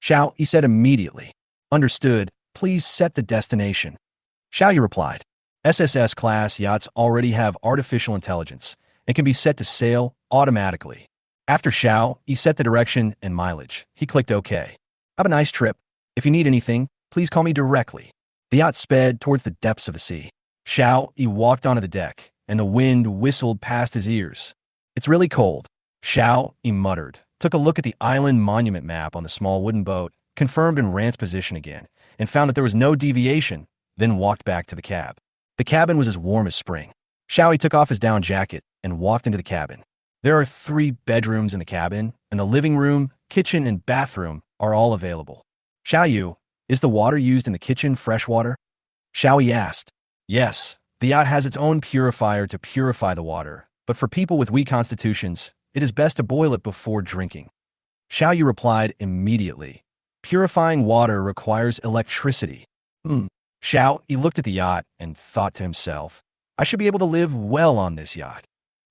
Xiao, he said immediately. Understood. Please set the destination. Xiao Yu replied. SSS-class yachts already have artificial intelligence and can be set to sail automatically. After Xiao, he set the direction and mileage. He clicked OK. Have a nice trip. If you need anything, please call me directly. The yacht sped towards the depths of the sea. Xiao, he walked onto the deck, and the wind whistled past his ears. It's really cold. Xiao, he muttered, took a look at the island monument map on the small wooden boat, confirmed Ran's position again, and found that there was no deviation, then walked back to the cab. The cabin was as warm as spring. Xiao, he took off his down jacket and walked into the cabin. There are 3 bedrooms in the cabin, and the living room, kitchen, and bathroom are all available. Xiao Yu, is the water used in the kitchen fresh water? Xiao Yi asked. Yes, the yacht has its own purifier to purify the water, but for people with weak constitutions, it is best to boil it before drinking. Xiao Yu replied immediately. Purifying water requires electricity. Xiao, he looked at the yacht and thought to himself, I should be able to live well on this yacht.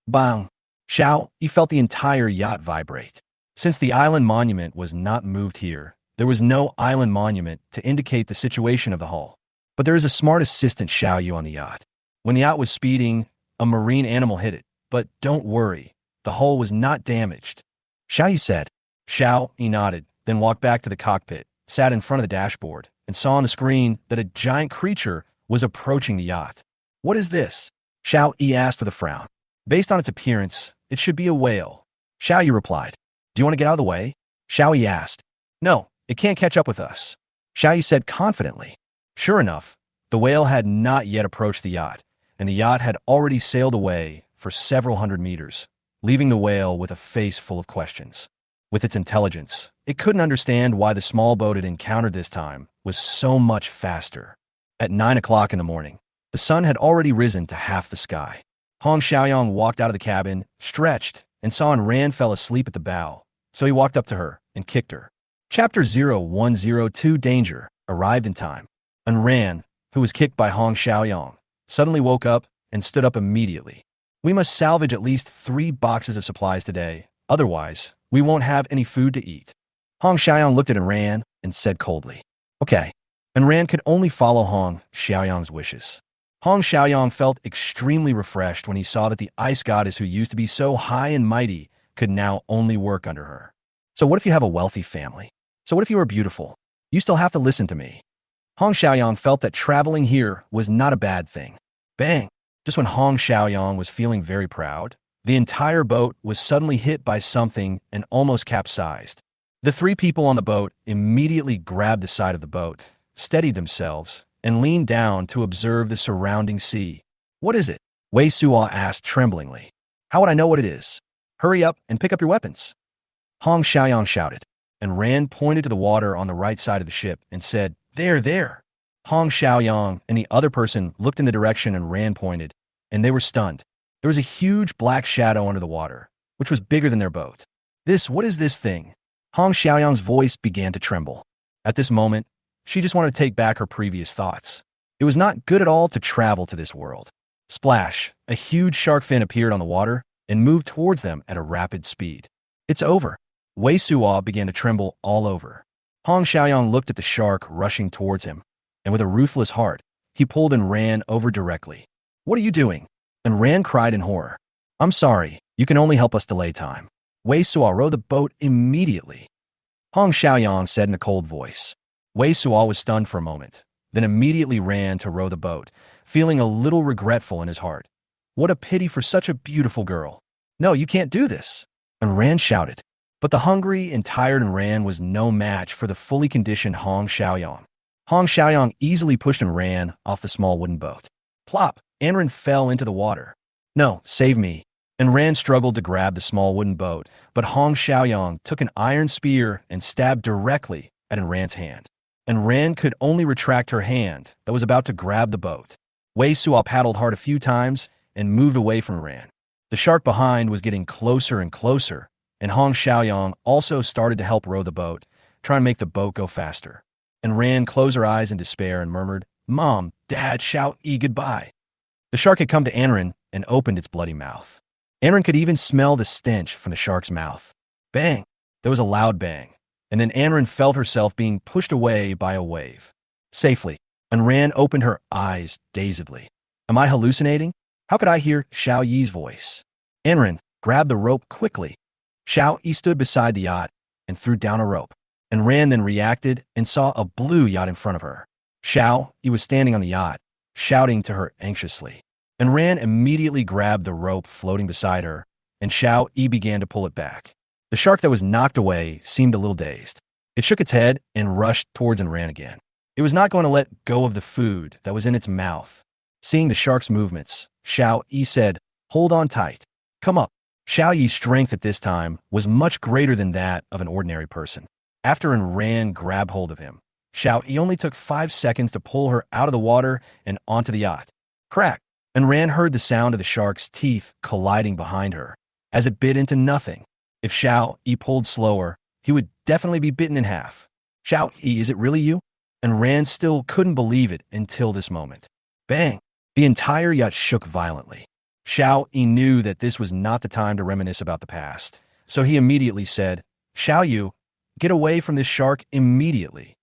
Bang! Xiao, he felt the entire yacht vibrate. Since the island monument was not moved here, there was no island monument to indicate the situation of the hull. But there is a smart assistant Xiao Yu on the yacht. When the yacht was speeding, a marine animal hit it. But don't worry, the hull was not damaged. Xiao Yu said. Xiao, he nodded, then walked back to the cockpit, sat in front of the dashboard, and saw on the screen that a giant creature was approaching the yacht. What is this? Xiao Yi asked with a frown. Based on its appearance, it should be a whale. Xiao Yi replied. Do you want to get out of the way? Xiao Yi asked. No, it can't catch up with us. Xiao Yi said confidently. Sure enough, the whale had not yet approached the yacht, and the yacht had already sailed away for several hundred meters, leaving the whale with a face full of questions. With its intelligence, it couldn't understand why the small boat it encountered this time was so much faster. At 9 o'clock in the morning, the sun had already risen to half the sky. Hong Xiaoyang walked out of the cabin, stretched, and saw Ran fell asleep at the bow, so he walked up to her and kicked her. Chapter 0102 Danger arrived in time. Ran, who was kicked by Hong Xiaoyang, suddenly woke up and stood up immediately. We must salvage at least 3 boxes of supplies today, otherwise we won't have any food to eat. Hong Xiaoyang looked at Ran and said coldly, Okay. Ran could only follow Hong Xiaoyang's wishes. Hong Xiaoyang felt extremely refreshed when he saw that the ice goddess who used to be so high and mighty could now only work under her. So what if you have a wealthy family? So what if you are beautiful? You still have to listen to me. Hong Xiaoyang felt that traveling here was not a bad thing. Bang! Just when Hong Xiaoyang was feeling very proud, the entire boat was suddenly hit by something and almost capsized. The 3 people on the boat immediately grabbed the side of the boat, steadied themselves, and leaned down to observe the surrounding sea. What is it? Wei Suo asked tremblingly. How would I know what it is? Hurry up and pick up your weapons. Hong Xiaoyang shouted, and Ran pointed to the water on the right side of the ship and said, There. Hong Xiaoyang and the other person looked in the direction and Ran pointed, and they were stunned. There was a huge black shadow under the water, which was bigger than their boat. What is this thing? Hong Xiaoyang's voice began to tremble. At this moment, she just wanted to take back her previous thoughts. It was not good at all to travel to this world. Splash! A huge shark fin appeared on the water and moved towards them at a rapid speed. It's over. Wei Suo began to tremble all over. Hong Xiaoyang looked at the shark rushing towards him, and with a ruthless heart, he pulled and ran over directly. What are you doing? And Ran cried in horror. I'm sorry, you can only help us delay time. Wei Suo rowed the boat immediately. Hong Xiaoyang said in a cold voice. Wei Suo was stunned for a moment, then immediately ran to row the boat, feeling a little regretful in his heart. What a pity for such a beautiful girl. No, you can't do this. And Ran shouted. But the hungry and tired Ran was no match for the fully conditioned Hong Xiaoyang. Hong Xiaoyang easily pushed and ran off the small wooden boat. Plop! Anren fell into the water. No, save me. And Ran struggled to grab the small wooden boat, but Hong Xiaoyang took an iron spear and stabbed directly at Ran's hand. And Ran could only retract her hand that was about to grab the boat. Wei Suo paddled hard a few times and moved away from Ran. The shark behind was getting closer and closer, and Hong Xiaoyang also started to help row the boat, trying to make the boat go faster. and Ran closed her eyes in despair and murmured, "Mom, Dad, shout goodbye." The shark had come to Anran and opened its bloody mouth. Anran could even smell the stench from the shark's mouth. Bang! There was a loud bang, and then Anran felt herself being pushed away by a wave. Safely, and Ran opened her eyes dazedly. Am I hallucinating? How could I hear Xiao Yi's voice? Anran grabbed the rope quickly. Xiao Yi stood beside the yacht and threw down a rope, and Ran then reacted and saw a blue yacht in front of her. Xiao Yi was standing on the yacht, shouting to her anxiously, and Ran immediately grabbed the rope floating beside her, and Xiao Yi began to pull it back. The shark that was knocked away seemed a little dazed. It shook its head and rushed towards and ran again. It was not going to let go of the food that was in its mouth. Seeing the shark's movements, Xiao Yi said, "Hold on tight. Come up." Xiao Yi's strength at this time was much greater than that of an ordinary person. After Ran grabbed hold of him, Xiao Yi only took 5 seconds to pull her out of the water and onto the yacht. Crack! And Ran heard the sound of the shark's teeth colliding behind her as it bit into nothing. If Xiao Yi pulled slower, he would definitely be bitten in half. "Xiao Yi, is it really you?" And Ran still couldn't believe it until this moment. Bang! The entire yacht shook violently. Xiao Yi knew that this was not the time to reminisce about the past, so he immediately said, "Xiao Yu, get away from this shark immediately."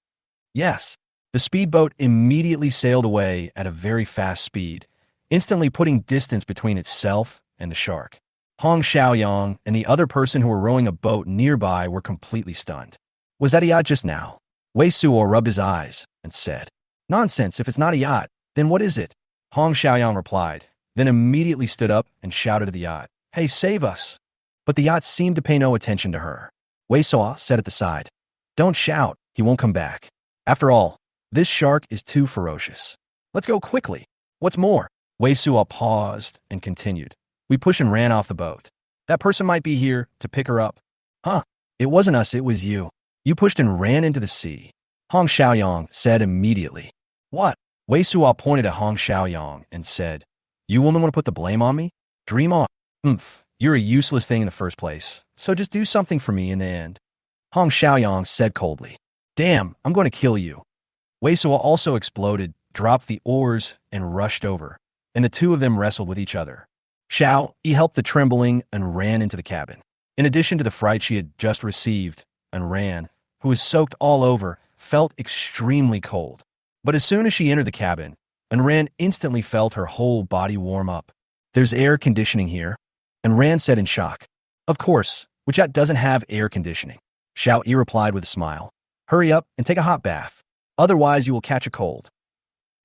Yes, the speedboat immediately sailed away at a very fast speed, instantly putting distance between itself and the shark. Hong Xiaoyang and the other person who were rowing a boat nearby were completely stunned. Was that a yacht just now? Wei Suo rubbed his eyes and said, "Nonsense, if it's not a yacht, then what is it?" Hong Xiaoyang replied, then immediately stood up and shouted at the yacht, "Hey, save us!" But the yacht seemed to pay no attention to her. Wei Suo said at the side, "Don't shout, he won't come back. After all, this shark is too ferocious. Let's go quickly. What's more?" Wei Suo paused and continued, "We pushed and ran off the boat. That person might be here to pick her up." "Huh, it wasn't us, it was you. You pushed and ran into the sea," Hong Xiaoyang said immediately. "What?" Wei Suo pointed at Hong Xiaoyang and said, "You woman want to put the blame on me? Dream on. You're a useless thing in the first place, so just do something for me in the end." Hong Xiaoyang said coldly, "Damn, I'm going to kill you." Wei Suo also exploded, dropped the oars, and rushed over, and the two of them wrestled with each other. Xiao Yi helped the trembling and ran into the cabin. In addition to the fright she had just received, and Ran, who was soaked all over, felt extremely cold. But as soon as she entered the cabin, and Ran instantly felt her whole body warm up. "There's air conditioning here," and Ran said in shock. "Of course, which yacht doesn't have air conditioning?" Xiao Yi replied with a smile. "Hurry up and take a hot bath. Otherwise you will catch a cold."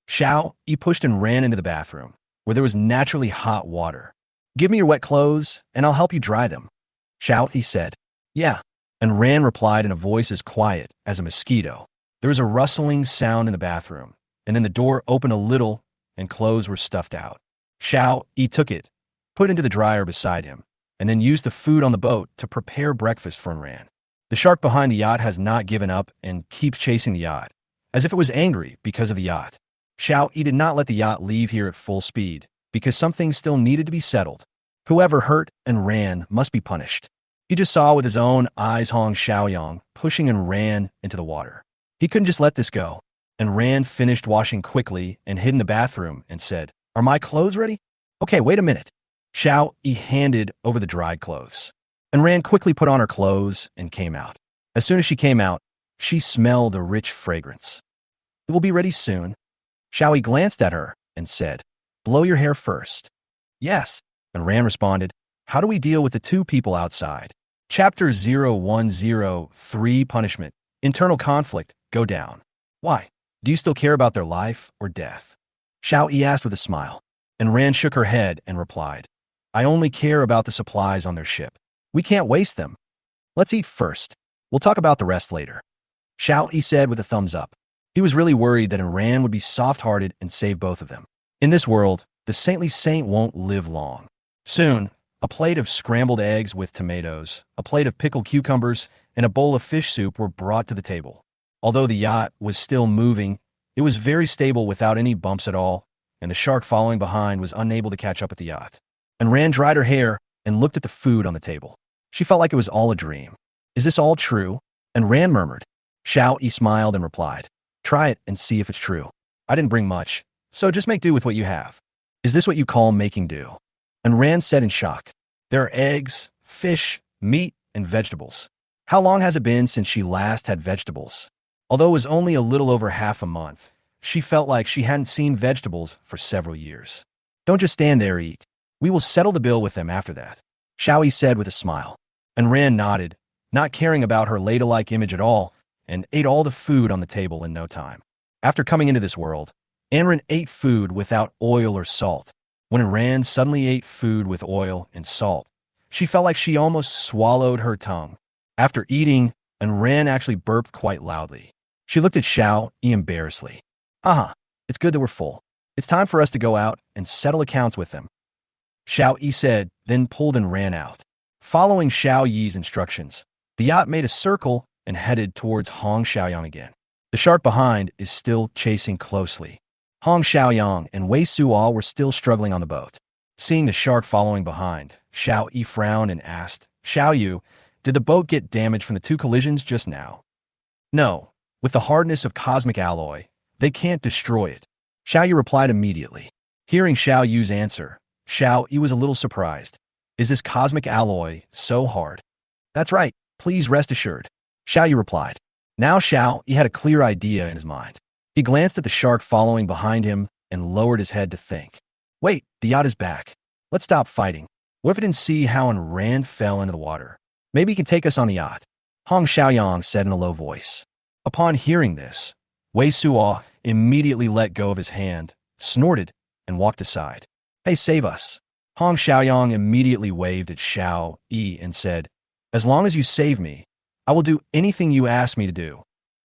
Xiao Yi pushed and ran into the bathroom, where there was naturally hot water. "Give me your wet clothes, and I'll help you dry them," Xiao Yi said. "Yeah," and Ran replied in a voice as quiet as a mosquito. There was a rustling sound in the bathroom, and then the door opened a little, and clothes were stuffed out. Xiao Yi took it, put it into the dryer beside him, and then used the food on the boat to prepare breakfast for Ran. The shark behind the yacht has not given up and keeps chasing the yacht, as if it was angry because of the yacht. Xiao Yi did not let the yacht leave here at full speed, because some things still needed to be settled. Whoever hurt and ran must be punished. He just saw with his own eyes Hong Xiaoyang pushing and ran into the water. He couldn't just let this go, and Ran finished washing quickly and hid in the bathroom and said, "Are my clothes ready?" "Okay, wait a minute." Xiao Yi handed over the dried clothes, and Ran quickly put on her clothes and came out. As soon as she came out, she smelled a rich fragrance. "It will be ready soon." Xiao Yi glanced at her and said, "Blow your hair first." "Yes," and Ran responded, "How do we deal with the two people outside?" Chapter 0103 Punishment. Internal conflict. Go down. "Why? Do you still care about their life or death?" Xiao Yi asked with a smile, and Ran shook her head and replied, "I only care about the supplies on their ship. We can't waste them. Let's eat first. We'll talk about the rest later." Xiao Yi said with a thumbs up. He was really worried that Ran would be soft-hearted and save both of them. In this world, the saintly saint won't live long. Soon, a plate of scrambled eggs with tomatoes, a plate of pickled cucumbers, and a bowl of fish soup were brought to the table. Although the yacht was still moving, it was very stable without any bumps at all, and the shark following behind was unable to catch up at the yacht. And Ran dried her hair and looked at the food on the table. She felt like it was all a dream. "Is this all true?" And Ran murmured. Xiao Yi smiled and replied, Try it and see if it's true. I didn't bring much, so just make do with what you have. Is this what you call making do? And Rand said in shock. There are eggs, fish, meat, and vegetables. How long has it been since she last had vegetables? Although it was only a little over half a month, she felt like she hadn't seen vegetables for several years. Don't just stand there, eat. We will settle the bill with them after that, Xiao Yi said with a smile. And Rand nodded, not caring about her ladle-like image at all, and ate all the food on the table in no time. After coming into this world, Anren ate food without oil or salt. When Rand suddenly ate food with oil and salt, she felt like she almost swallowed her tongue. After eating, Rand actually burped quite loudly. She looked at Xiao Yi embarrassedly. It's good that we're full. It's time for us to go out and settle accounts with them, Xiao Yi said, then pulled and ran out. Following Xiao Yi's instructions, the yacht made a circle and headed towards Hong Xiaoyang again. The shark behind is still chasing closely. Hong Xiaoyang and Wei Suo were still struggling on the boat. Seeing the shark following behind, Xiao Yi frowned and asked, Xiao Yu, did the boat get damaged from the two collisions just now? No. With the hardness of cosmic alloy, they can't destroy it, Xiao Yu replied immediately. Hearing Xiao Yu's answer, Xiao Yi was a little surprised. Is this cosmic alloy so hard? That's right, please rest assured, Xiao Yi replied. Now Xiao Yi had a clear idea in his mind. He glanced at the shark following behind him and lowered his head to think. Wait, the yacht is back. Let's stop fighting. What if it didn't see how Rand fell into the water? Maybe he can take us on the yacht, Hong Xiaoyang said in a low voice. Upon hearing this, Wei Suo immediately let go of his hand, snorted, and walked aside. Hey, save us. Hong Xiaoyang immediately waved at Xiao Yi and said, As long as you save me, I will do anything you ask me to do.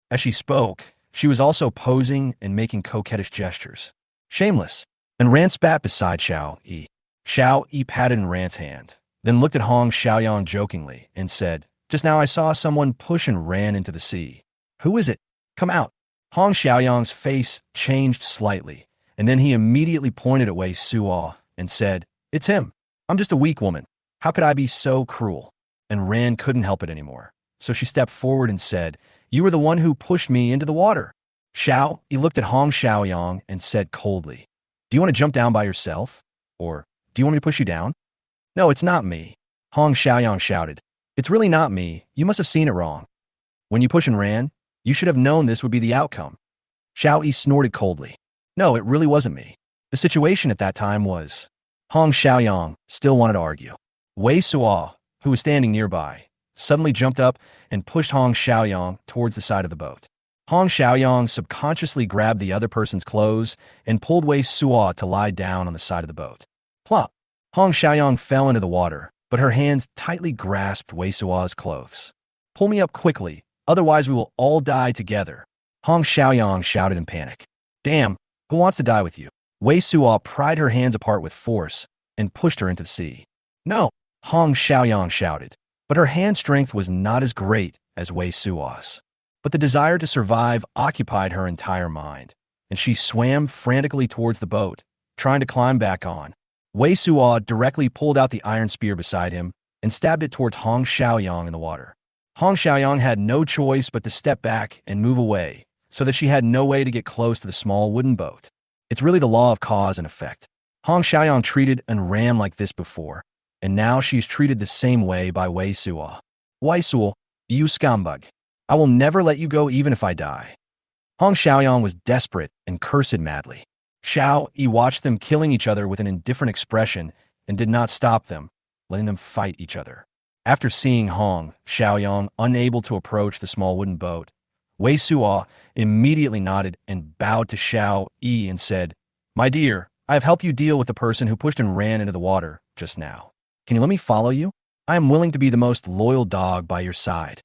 As she spoke, she was also posing and making coquettish gestures. Shameless. And Rand spat beside Xiao Yi. Xiao Yi patted Rand's hand, then looked at Hong Xiaoyang jokingly and said, Just now I saw someone push and ran into the sea. Who is it? Come out. Hong Xiaoyang's face changed slightly, and then he immediately pointed at Wei Suo and said, It's him. I'm just a weak woman. How could I be so cruel? And Rand couldn't help it anymore. So she stepped forward and said, You were the one who pushed me into the water. Xiao Yi looked at Hong Xiaoyang and said coldly, Do you want to jump down by yourself? Or do you want me to push you down? No, it's not me, Hong Xiaoyang shouted. It's really not me. You must have seen it wrong. When you pushed and ran, you should have known this would be the outcome. Xiao Yi snorted coldly. No, it really wasn't me. The situation at that time was... Hong Xiaoyang still wanted to argue. Wei Suo, who was standing nearby, suddenly jumped up and pushed Hong Xiaoyang towards the side of the boat. Hong Xiaoyang subconsciously grabbed the other person's clothes and pulled Wei Suo to lie down on the side of the boat. Plop! Hong Xiaoyang fell into the water, but her hands tightly grasped Wei Suo's clothes. Pull me up quickly, otherwise we will all die together, Hong Xiaoyang shouted in panic. Damn, who wants to die with you? Wei Suo pried her hands apart with force and pushed her into the sea. No, Hong Xiaoyang shouted, but her hand strength was not as great as Wei Suo's. But the desire to survive occupied her entire mind, and she swam frantically towards the boat, trying to climb back on. Wei Suo directly pulled out the iron spear beside him and stabbed it towards Hong Xiaoyang in the water. Hong Xiaoyang had no choice but to step back and move away, so that she had no way to get close to the small wooden boat. It's really the law of cause and effect. Hong Xiaoyang treated and ran like this before, and now she's treated the same way by Wei Suo. Wei Suo, you scumbag. I will never let you go even if I die. Hong Xiaoyang was desperate and cursed madly. Xiao Yi watched them killing each other with an indifferent expression and did not stop them, letting them fight each other. After seeing Hong Xiaoyang unable to approach the small wooden boat, Wei Suo immediately nodded and bowed to Xiao Yi and said, My dear, I have helped you deal with the person who pushed and ran into the water just now. Can you let me follow you? I am willing to be the most loyal dog by your side.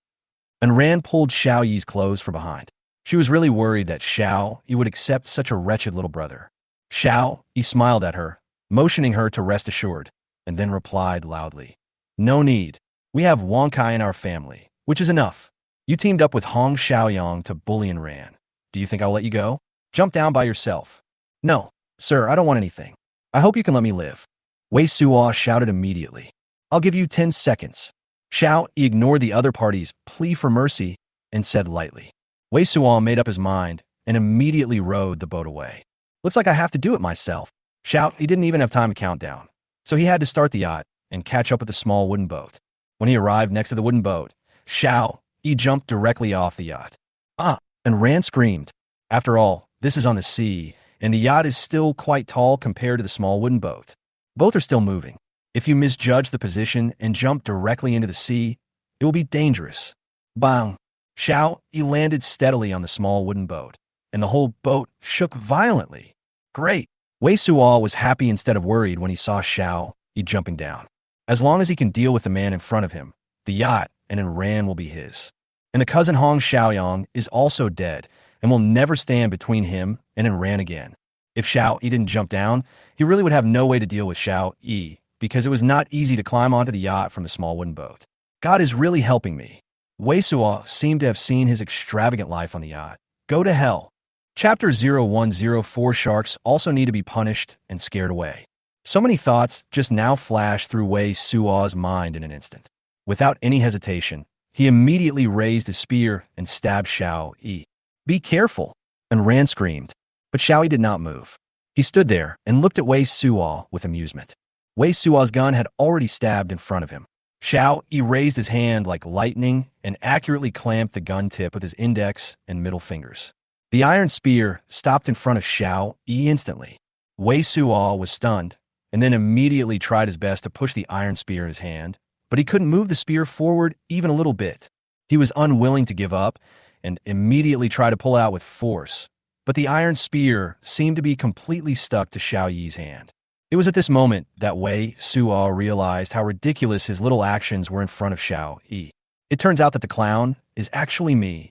And Rand pulled Xiao Yi's clothes from behind. She was really worried that Xiao Yi would accept such a wretched little brother. Xiao Yi smiled at her, motioning her to rest assured, and then replied loudly, No need. We have Wonkai in our family, which is enough. You teamed up with Hong Xiaoyang to bully and Ran. Do you think I'll let you go? Jump down by yourself. No, sir, I don't want anything. I hope you can let me live. Wei Suo shouted immediately. I'll give you 10 seconds. Xiao Yi ignored the other party's plea for mercy and said lightly. Wei Suo made up his mind and immediately rowed the boat away. Looks like I have to do it myself. Shout, he didn't even have time to count down. So he had to start the yacht and catch up with the small wooden boat. When he arrived next to the wooden boat, Xiao, he jumped directly off the yacht. Ah, and Ran screamed. After all, this is on the sea, and the yacht is still quite tall compared to the small wooden boat. Both are still moving. If you misjudge the position and jump directly into the sea, it will be dangerous. Bang! Xiao, he landed steadily on the small wooden boat, and the whole boat shook violently. Great! Wei Suo was happy instead of worried when he saw Xiao, he jumping down. As long as he can deal with the man in front of him, the yacht and Ran will be his. And the cousin Hong Xiaoyang is also dead and will never stand between him and Ran again. If Xiao Yi didn't jump down, he really would have no way to deal with Xiao Yi, because it was not easy to climb onto the yacht from the small wooden boat. God is really helping me. Wei Suo seemed to have seen his extravagant life on the yacht. Go to hell. Chapter 0104 Sharks also need to be punished and scared away. So many thoughts just now flashed through Wei Suo's mind in an instant. Without any hesitation, he immediately raised his spear and stabbed Xiao Yi. Be careful! And Ran screamed. But Xiao Yi did not move. He stood there and looked at Wei Suo with amusement. Wei Suo's gun had already stabbed in front of him. Xiao Yi raised his hand like lightning and accurately clamped the gun tip with his index and middle fingers. The iron spear stopped in front of Xiao Yi instantly. Wei Suo was stunned, and then immediately tried his best to push the iron spear in his hand, but he couldn't move the spear forward even a little bit. He was unwilling to give up, and immediately tried to pull out with force, but the iron spear seemed to be completely stuck to Xiao Yi's hand. It was at this moment that Wei Suo realized how ridiculous his little actions were in front of Xiao Yi. It turns out that the clown is actually me.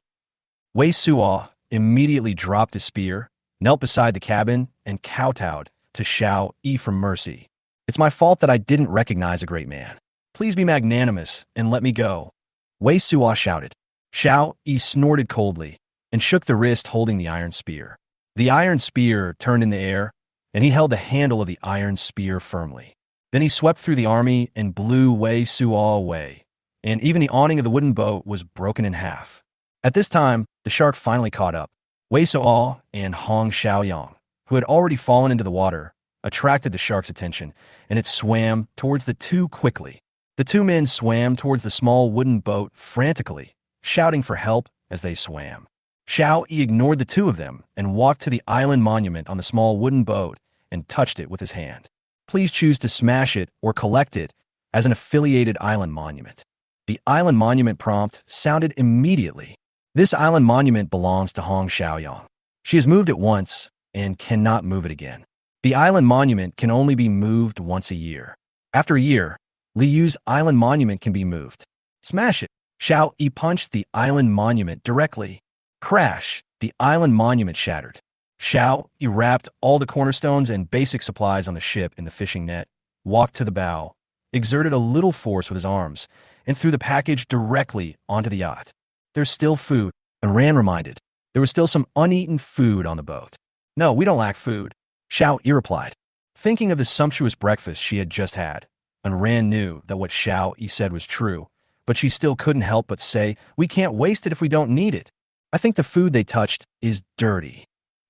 Wei Suo immediately dropped his spear, knelt beside the cabin, and kowtowed to Xiao Yi for mercy. It's my fault that I didn't recognize a great man. Please be magnanimous and let me go. Wei Suo shouted. Xiao Yi snorted coldly and shook the wrist holding the iron spear. The iron spear turned in the air, and he held the handle of the iron spear firmly. Then he swept through the army and blew Wei Suo away, and even the awning of the wooden boat was broken in half. At this time, the shark finally caught up. Wei Suo and Hong Xiaoyang, who had already fallen into the water, attracted the shark's attention, and it swam towards the two quickly. The two men swam towards the small wooden boat frantically, shouting for help as they swam. Xiao Yi ignored the two of them and walked to the island monument on the small wooden boat and touched it with his hand. Please choose to smash it or collect it as an affiliated island monument. The island monument prompt sounded immediately. This island monument belongs to Hong Xiaoyang. She has moved it once and cannot move it again. The island monument can only be moved once a year. After a year, Liyu's island monument can be moved. Smash it. Xiao Yi punched the island monument directly. Crash! The island monument shattered. Xiao Yi wrapped all the cornerstones and basic supplies on the ship in the fishing net, walked to the bow, exerted a little force with his arms, and threw the package directly onto the yacht. There's still food, and Ran reminded. There was still some uneaten food on the boat. No, we don't lack food, Xiao Yi replied, thinking of the sumptuous breakfast she had just had. And Ran knew that what Xiao Yi said was true, but she still couldn't help but say, we can't waste it if we don't need it. I think the food they touched is dirty.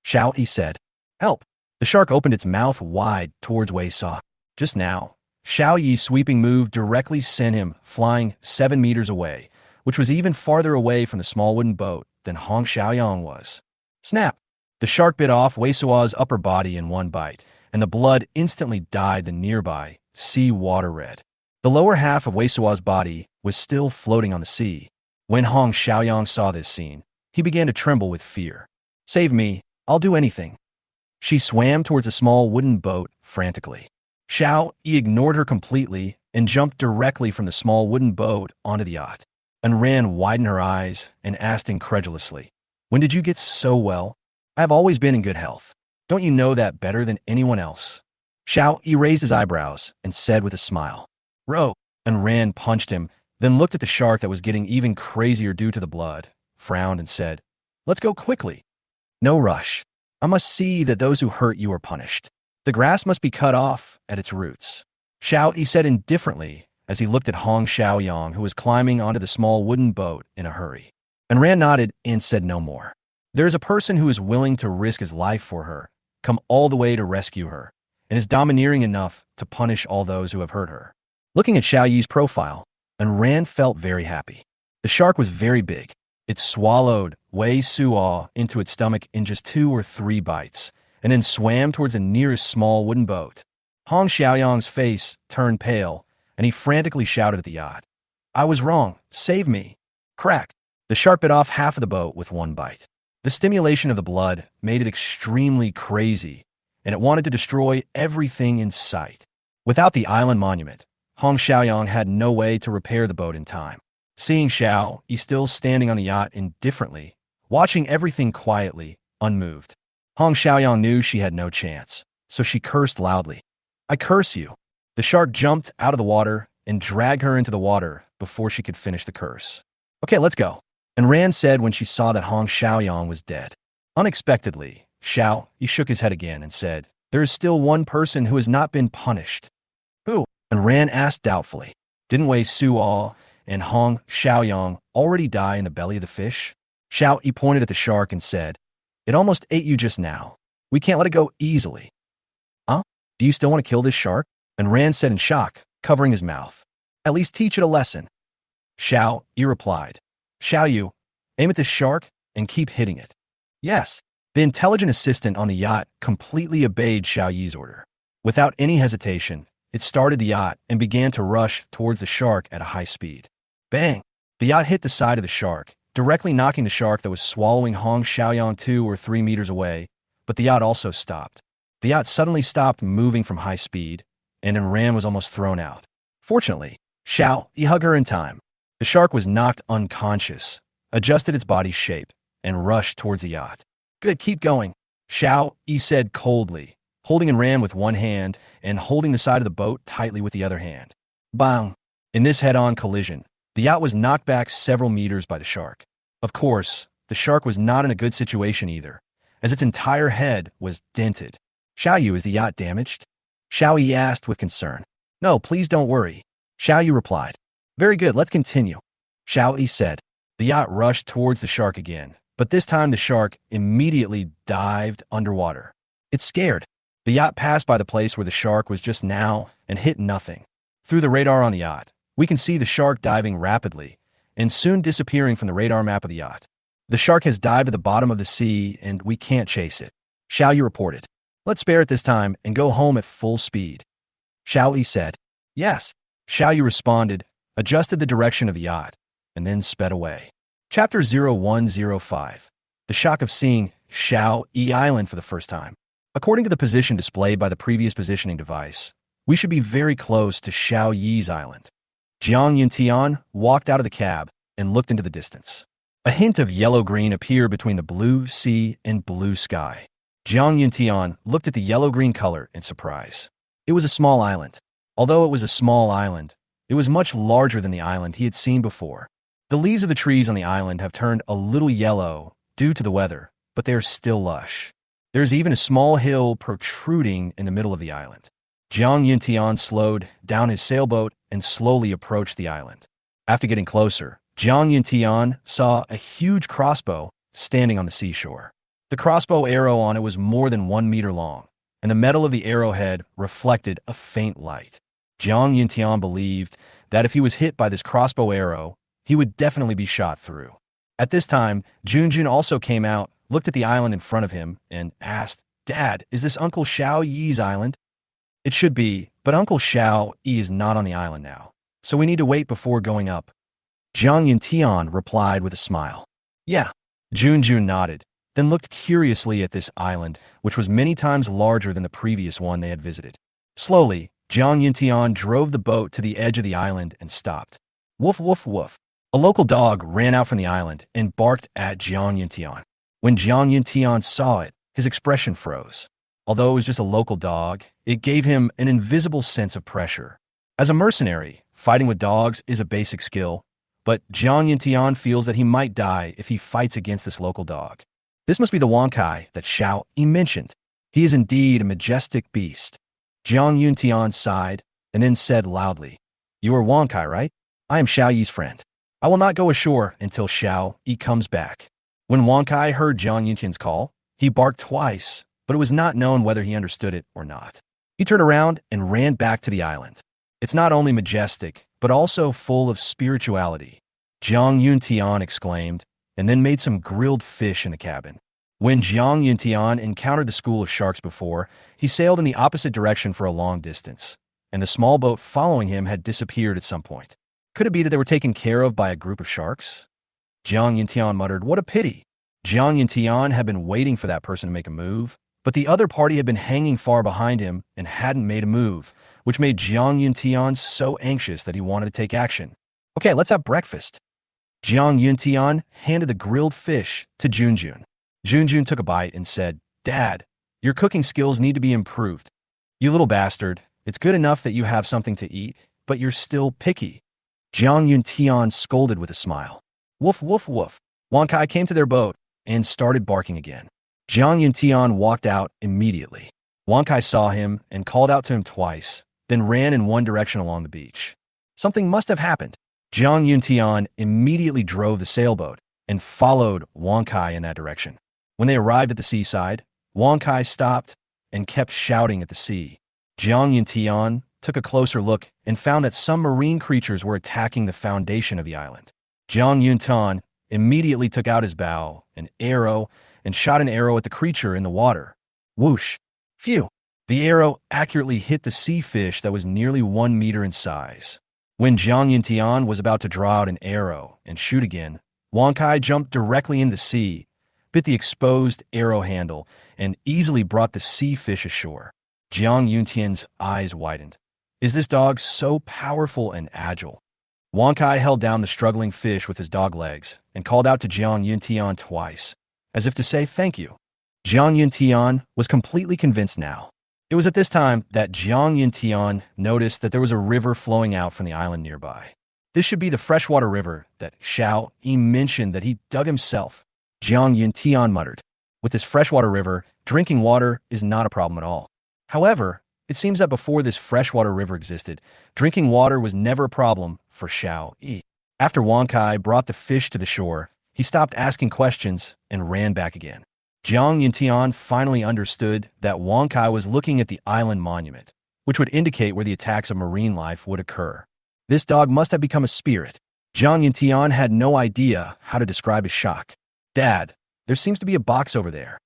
Xiao Yi said, help. The shark opened its mouth wide towards Wei Suo. Just now, Xiao Yi's sweeping move directly sent him flying 7 meters away, which was even farther away from the small wooden boat than Hong Xiaoyang was. Snap! The shark bit off Wei Suo's upper body in one bite, and the blood instantly dyed the nearby sea water red. The lower half of Wei Suo's body was still floating on the sea. When Hong Xiaoyang saw this scene, he began to tremble with fear. Save me, I'll do anything. She swam towards a small wooden boat frantically. Xiao Yi ignored her completely and jumped directly from the small wooden boat onto the yacht. And Ran widened her eyes and asked incredulously, when did you get so well? I have always been in good health. Don't you know that better than anyone else? Xiao Yi raised his eyebrows and said with a smile, row. And Ran punched him, then looked at the shark that was getting even crazier due to the blood, frowned and said, let's go quickly. No rush. I must see that those who hurt you are punished. The grass must be cut off at its roots. Xiao Yi said indifferently as he looked at Hong Xiaoyang, who was climbing onto the small wooden boat in a hurry. And Ran nodded and said no more. There is a person who is willing to risk his life for her, come all the way to rescue her, and is domineering enough to punish all those who have hurt her. Looking at Xiao Yi's profile, and Ran felt very happy. The shark was very big. It swallowed Wei Suo into its stomach in just 2 or 3 bites, and then swam towards the nearest small wooden boat. Hong Xiaoyang's face turned pale, and he frantically shouted at the yacht. I was wrong. Save me. Crack. The shark bit off half of the boat with 1 bite. The stimulation of the blood made it extremely crazy, and it wanted to destroy everything in sight. Without the island monument, Hong Xiaoyang had no way to repair the boat in time. Seeing Xiao Yi still standing on the yacht indifferently, watching everything quietly, unmoved, Hong Xiaoyang knew she had no chance, so she cursed loudly. I curse you. The shark jumped out of the water and dragged her into the water before she could finish the curse. Okay, let's go. And Ran said when she saw that Hong Xiaoyang was dead. Unexpectedly, Xiao Yi shook his head again and said, there is still one person who has not been punished. Who? And Ran asked doubtfully. Didn't Wei Suo and Hong Xiaoyang already die in the belly of the fish? Xiao Yi pointed at the shark and said, it almost ate you just now. We can't let it go easily. Huh? Do you still want to kill this shark? And Ran said in shock, covering his mouth. At least teach it a lesson. Xiao Yi replied. Xiao Yu, aim at this shark and keep hitting it. Yes. The intelligent assistant on the yacht completely obeyed Xiao Yi's order. Without any hesitation, it started the yacht and began to rush towards the shark at a high speed. Bang! The yacht hit the side of the shark, directly knocking the shark that was swallowing Hong Xiaoyang 2 or 3 meters away, but the yacht also stopped. The yacht suddenly stopped moving from high speed, and Ran was almost thrown out. Fortunately, Xiao Yi hugged her in time. The shark was knocked unconscious, adjusted its body shape, and rushed towards the yacht. Good, keep going, Xiao Yi said coldly, holding Ran with one hand and holding the side of the boat tightly with the other hand. Bang! In this head-on collision, the yacht was knocked back several meters by the shark. Of course, the shark was not in a good situation either, as its entire head was dented. Xiao Yu, is the yacht damaged? Xiao Yi asked with concern. No, please don't worry, Xiao Yu replied. Very good, let's continue, Xiao Yi said. The yacht rushed towards the shark again, but this time the shark immediately dived underwater. It's scared. The yacht passed by the place where the shark was just now and hit nothing. Through the radar on the yacht, we can see the shark diving rapidly and soon disappearing from the radar map of the yacht. The shark has dived to the bottom of the sea and we can't chase it, Xiao Yi reported. Let's spare it this time and go home at full speed, Xiao Yi said. Yes, Xiao Yi responded, adjusted the direction of the yacht, and then sped away. Chapter 0105. The shock of seeing Xiao Yi Island for the first time. According to the position displayed by the previous positioning device, we should be very close to Xiao Yi's island. Jiang Yuntian walked out of the cab and looked into the distance. A hint of yellow-green appeared between the blue sea and blue sky. Jiang Yuntian looked at the yellow-green color in surprise. It was a small island. Although it was a small island, it was much larger than the island he had seen before. The leaves of the trees on the island have turned a little yellow due to the weather, but they are still lush. There is even a small hill protruding in the middle of the island. Jiang Yuntian slowed down his sailboat and slowly approached the island. After getting closer, Jiang Yuntian saw a huge crossbow standing on the seashore. The crossbow arrow on it was more than 1 meter long, and the metal of the arrowhead reflected a faint light. Jiang Yuntian believed that if he was hit by this crossbow arrow, he would definitely be shot through. At this time, Junjun also came out, looked at the island in front of him, and asked, Dad, is this Uncle Xiao Yi's island? It should be, but Uncle Xiao Yi is not on the island now, so we need to wait before going up. Jiang Yuntian replied with a smile. Yeah. Junjun nodded, then looked curiously at this island, which was many times larger than the previous one they had visited. Slowly, Jiang Yuntian drove the boat to the edge of the island and stopped. Woof, woof, woof. A local dog ran out from the island and barked at Jiang Yuntian. When Jiang Yuntian saw it, his expression froze. Although it was just a local dog, it gave him an invisible sense of pressure. As a mercenary, fighting with dogs is a basic skill, but Jiang Yuntian feels that he might die if he fights against this local dog. This must be the Wankai that Xiao Yi mentioned. He is indeed a majestic beast. Jiang Yuntian sighed and then said loudly, You are Wankai, right? I am Xiao Yi's friend. I will not go ashore until Xiao Yi comes back. When Wang Kai heard Jiang Yuntian's call, he barked twice, but it was not known whether he understood it or not. He turned around and ran back to the island. It's not only majestic, but also full of spirituality, Jiang Yuntian exclaimed, and then made some grilled fish in the cabin. When Jiang Yuntian encountered the school of sharks before, he sailed in the opposite direction for a long distance, and the small boat following him had disappeared at some point. Could it be that they were taken care of by a group of sharks? Jiang Yuntian muttered, "What a pity." Jiang Yuntian had been waiting for that person to make a move, but the other party had been hanging far behind him and hadn't made a move, which made Jiang Yuntian so anxious that he wanted to take action. "Okay, let's have breakfast." Jiang Yuntian handed the grilled fish to Junjun. Junjun took a bite and said, "Dad, your cooking skills need to be improved. You little bastard, it's good enough that you have something to eat, but you're still picky." Jiang Yuntian scolded with a smile. "Woof, woof, woof." Wang Kai came to their boat and started barking again. Jiang Yuntian walked out immediately. Wang Kai saw him and called out to him twice, then ran in one direction along the beach. Something must have happened. Jiang Yuntian immediately drove the sailboat and followed Wang Kai in that direction. When they arrived at the seaside, Wang Kai stopped and kept shouting at the sea. Jiang Yuntian took a closer look and found that some marine creatures were attacking the foundation of the island. Jiang Yuntian immediately took out his bow, an arrow, and shot an arrow at the creature in the water. Whoosh! Phew! The arrow accurately hit the sea fish that was nearly 1 meter in size. When Jiang Yuntian was about to draw out an arrow and shoot again, Wang Kai jumped directly in the sea, bit the exposed arrow handle, and easily brought the sea fish ashore. Jiang Yuntian's eyes widened. Is this dog so powerful and agile? Wang Kai held down the struggling fish with his dog legs and called out to Jiang Yuntian twice, as if to say thank you. Jiang Yuntian was completely convinced now. It was at this time that Jiang Yuntian noticed that there was a river flowing out from the island nearby. This should be the freshwater river that Xiao Yi mentioned that he dug himself. Jiang Yuntian muttered, "With this freshwater river, drinking water is not a problem at all." However, it seems that before this freshwater river existed, drinking water was never a problem for Xiao Yi. After Wang Kai brought the fish to the shore, he stopped asking questions and ran back again. Jiang Yuntian finally understood that Wang Kai was looking at the island monument, which would indicate where the attacks of marine life would occur. This dog must have become a spirit. Jiang Yuntian had no idea how to describe his shock. "Dad, there seems to be a box over there,"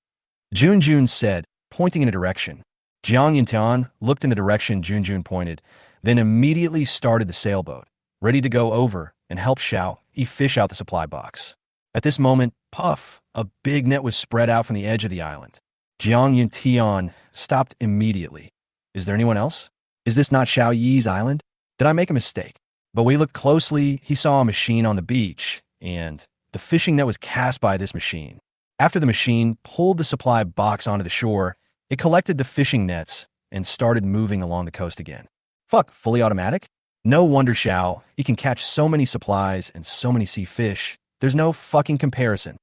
Junjun said, pointing in a direction. Jiang Yuntian looked in the direction Junjun pointed, then immediately started the sailboat, ready to go over and help Xiao Yi fish out the supply box. At this moment, puff, a big net was spread out from the edge of the island. Jiang Yuntian stopped immediately. "Is there anyone else? Is this not Xiao Yi's island? Did I make a mistake?" But when he looked closely, he saw a machine on the beach, and the fishing net was cast by this machine. After the machine pulled the supply box onto the shore, it collected the fishing nets and started moving along the coast again. Fuck, fully automatic? No wonder Xiao, he can catch so many supplies and so many sea fish. There's no fucking comparison.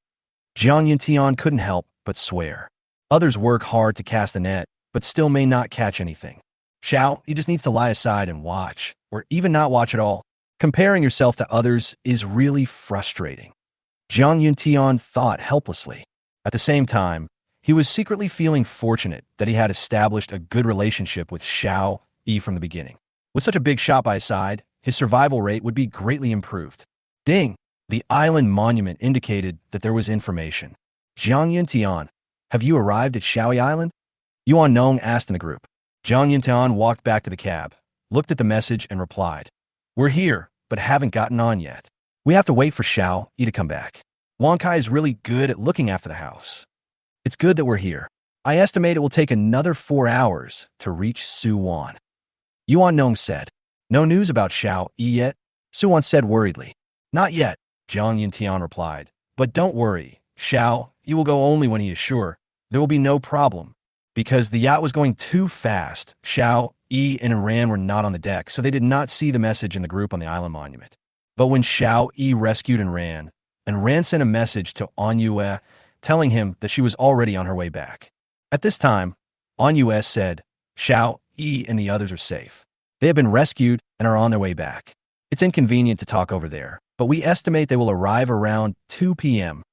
Jiang Yuntian couldn't help but swear. Others work hard to cast the net, but still may not catch anything. Xiao, he just needs to lie aside and watch, or even not watch at all. Comparing yourself to others is really frustrating. Jiang Yuntian thought helplessly. At the same time, he was secretly feeling fortunate that he had established a good relationship with Xiao Yi from the beginning. With such a big shot by his side, his survival rate would be greatly improved. Ding! The island monument indicated that there was information. "Jiang Yuntian, have you arrived at Xiaoyi Island?" Yuan Nong asked in the group. Jiang Yuntian walked back to the cab, looked at the message, and replied, "We're here, but haven't gotten on yet. We have to wait for Xiao Yi to come back. Wang Kai is really good at looking after the house. It's good that we're here. I estimate it will take another 4 hours to reach Suwon." Yuan Nong said. "No news about Xiao Yi yet?" Suwon said worriedly. "Not yet," Jiang Yuntian replied. "But don't worry, Xiao Yi will go only when he is sure. There will be no problem." Because the yacht was going too fast, Xiao Yi and Ran were not on the deck, so they did not see the message in the group on the island monument. But when Xiao Yi rescued and Ran sent a message to An Yue telling him that she was already on her way back. At this time, An Yue said, "Xiao Yi and the others are safe. They have been rescued and are on their way back. It's inconvenient to talk over there, but we estimate they will arrive around 2 p.m.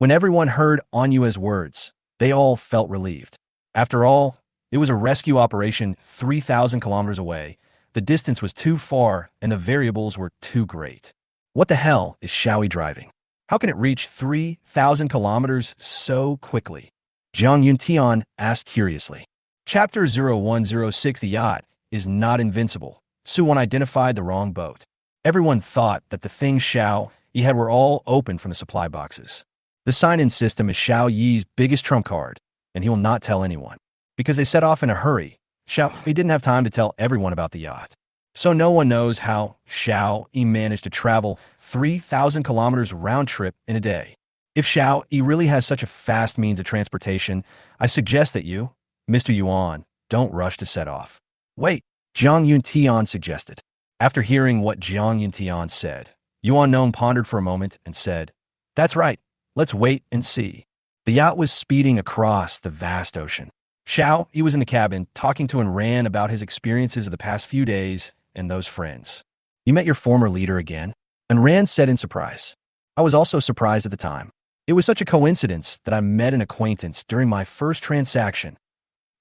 When everyone heard Anyua's words, they all felt relieved. After all, it was a rescue operation 3,000 kilometers away. The distance was too far and the variables were too great. What the hell is Xiaoyi driving? How can it reach 3,000 kilometers so quickly? Jiang Yuntian asked curiously. Chapter 0106. The yacht is not invincible. Su Wan identified the wrong boat. Everyone thought that the things Xiao Yi had were all open from the supply boxes. The sign-in system is Xiao Yi's biggest trump card, and he will not tell anyone. Because they set off in a hurry, Xiao Yi didn't have time to tell everyone about the yacht. So no one knows how Xiao Yi managed to travel 3,000 kilometers round trip in a day. If Xiao Yi really has such a fast means of transportation, I suggest that you, Mr. Yuan, don't rush to set off. Wait, Jiang Yuntian suggested. After hearing what Jiang Yuntian said, Yuan Nong pondered for a moment and said, That's right, let's wait and see. The yacht was speeding across the vast ocean. Xiao Yi was in the cabin talking to Ran about his experiences of the past few days and those friends. You met your former leader again? And Ran said in surprise. I was also surprised at the time. It was such a coincidence that I met an acquaintance during my first transaction.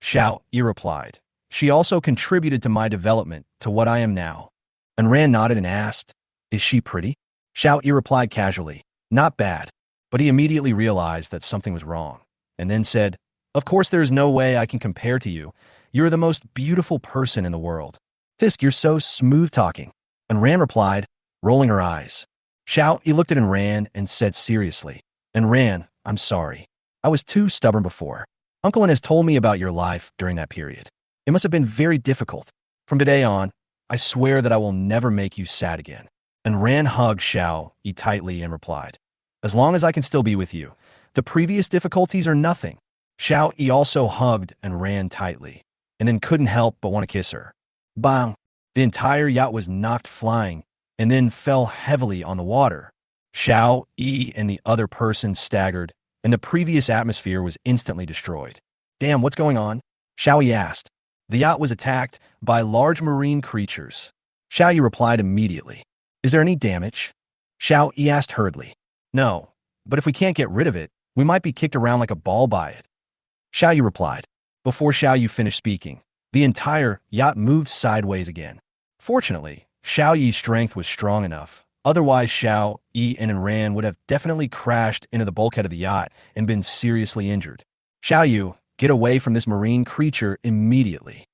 Xiao Yi replied. She also contributed to my development to what I am now. And Ran nodded and asked, Is she pretty? Xiao Yi replied casually, Not bad. But he immediately realized that something was wrong, and then said, Of course there is no way I can compare to you. You're the most beautiful person in the world. Fisk, you're so smooth-talking. And Ran replied, rolling her eyes. Xiao Yi looked at Ran and said seriously, And Ran, I'm sorry. I was too stubborn before. Uncle An has told me about your life during that period. It must have been very difficult. From today on, I swear that I will never make you sad again. And Ran hugged Xiao Yi tightly and replied, As long as I can still be with you, the previous difficulties are nothing. Xiao Yi also hugged and Ran tightly, and then couldn't help but want to kiss her. Bang! The entire yacht was knocked flying, and then fell heavily on the water. Xiao Yi and the other person staggered, and the previous atmosphere was instantly destroyed. Damn, what's going on? Xiao Yi asked. The yacht was attacked by large marine creatures. Xiao Yi replied immediately. Is there any damage? Xiao Yi asked hurriedly. No, but if we can't get rid of it, we might be kicked around like a ball by it. Xiao Yi replied. Before Xiao Yi finished speaking, the entire yacht moved sideways again. Fortunately, Xiao Yi's strength was strong enough. Otherwise, Xiao Yi and Ran would have definitely crashed into the bulkhead of the yacht and been seriously injured. Xiao Yu, get away from this marine creature immediately.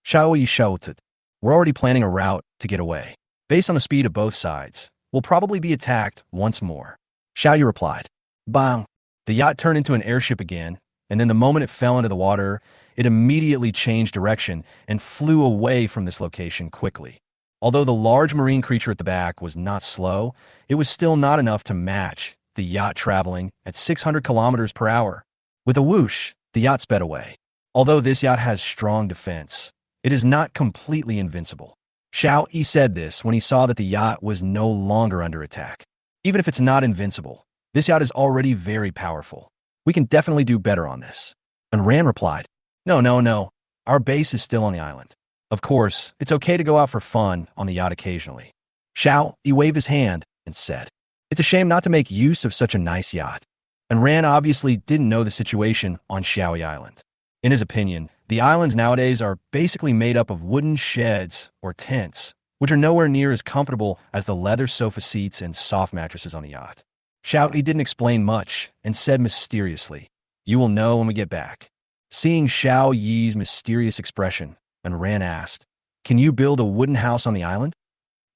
Xiao Yi shouted. We're already planning a route to get away. Based on the speed of both sides, we'll probably be attacked once more. Xiao Yi replied. Bang! The yacht turned into an airship again, and then the moment it fell into the water, it immediately changed direction and flew away from this location quickly. Although the large marine creature at the back was not slow, it was still not enough to match the yacht traveling at 600 kilometers per hour. With a whoosh, the yacht sped away. Although this yacht has strong defense, it is not completely invincible. Xiao Yi said this when he saw that the yacht was no longer under attack. Even if it's not invincible, this yacht is already very powerful. We can definitely do better on this. And Ran replied, No. Our base is still on the island. Of course, it's okay to go out for fun on the yacht occasionally. Xiao Yi waved his hand and said, It's a shame not to make use of such a nice yacht. And Ran obviously didn't know the situation on Xiaoyi Island. In his opinion, the islands nowadays are basically made up of wooden sheds or tents, which are nowhere near as comfortable as the leather sofa seats and soft mattresses on the yacht. Xiao Yi didn't explain much and said mysteriously, You will know when we get back. Seeing Xiao Yi's mysterious expression, and Ran asked, Can you build a wooden house on the island?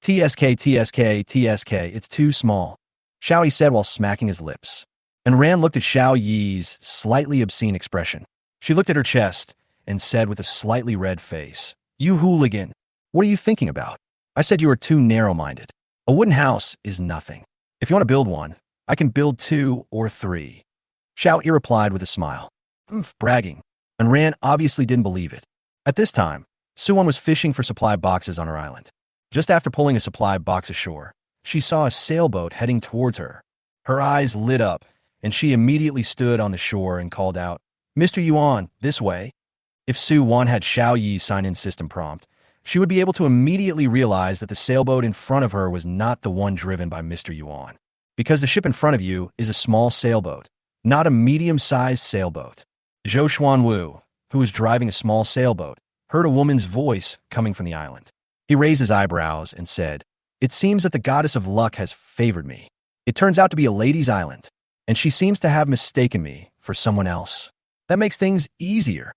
TSK, it's too small, Xiao Yi said while smacking his lips. And Ran looked at Xiao Yi's slightly obscene expression. She looked at her chest and said with a slightly red face, You hooligan, what are you thinking about? I said you were too narrow-minded. A wooden house is nothing. If you want to build one, I can build 2 or 3. Xiao Yi replied with a smile. Bragging. And Ran obviously didn't believe it. At this time, Suwon was fishing for supply boxes on her island. Just after pulling a supply box ashore, she saw a sailboat heading towards her. Her eyes lit up, and she immediately stood on the shore and called out, Mr. Yuan, this way. If Suwon had Xiao Yi's sign-in system prompt, she would be able to immediately realize that the sailboat in front of her was not the one driven by Mr. Yuan. Because the ship in front of you is a small sailboat, not a medium-sized sailboat. Zhou Xuanwu, who was driving a small sailboat, heard a woman's voice coming from the island. He raised his eyebrows and said, "It seems that the goddess of luck has favored me. It turns out to be a lady's island, and she seems to have mistaken me for someone else. That makes things easier."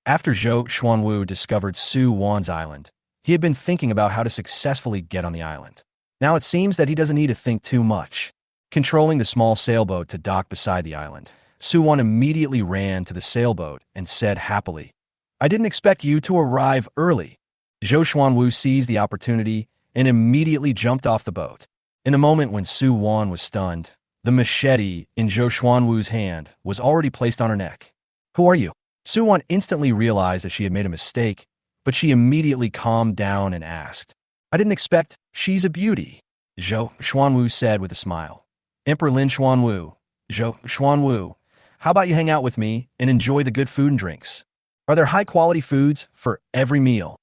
After Zhou Xuanwu discovered Su Wan's island, he had been thinking about how to successfully get on the island. Now it seems that he doesn't need to think too much. Controlling the small sailboat to dock beside the island, Su Wan immediately ran to the sailboat and said happily, "I didn't expect you to arrive early." Zhou Xuanwu seized the opportunity and immediately jumped off the boat. In the moment when Su Wan was stunned, the machete in Zhou Xuanwu's hand was already placed on her neck. "Who are you?" Su Wan instantly realized that she had made a mistake, but she immediately calmed down and asked, "I didn't expect. She's a beauty," Zhou Xuanwu said with a smile. "Emperor Lin Xuanwu, Zhou Xuanwu, how about you hang out with me and enjoy the good food and drinks? Are there high-quality foods for every meal?"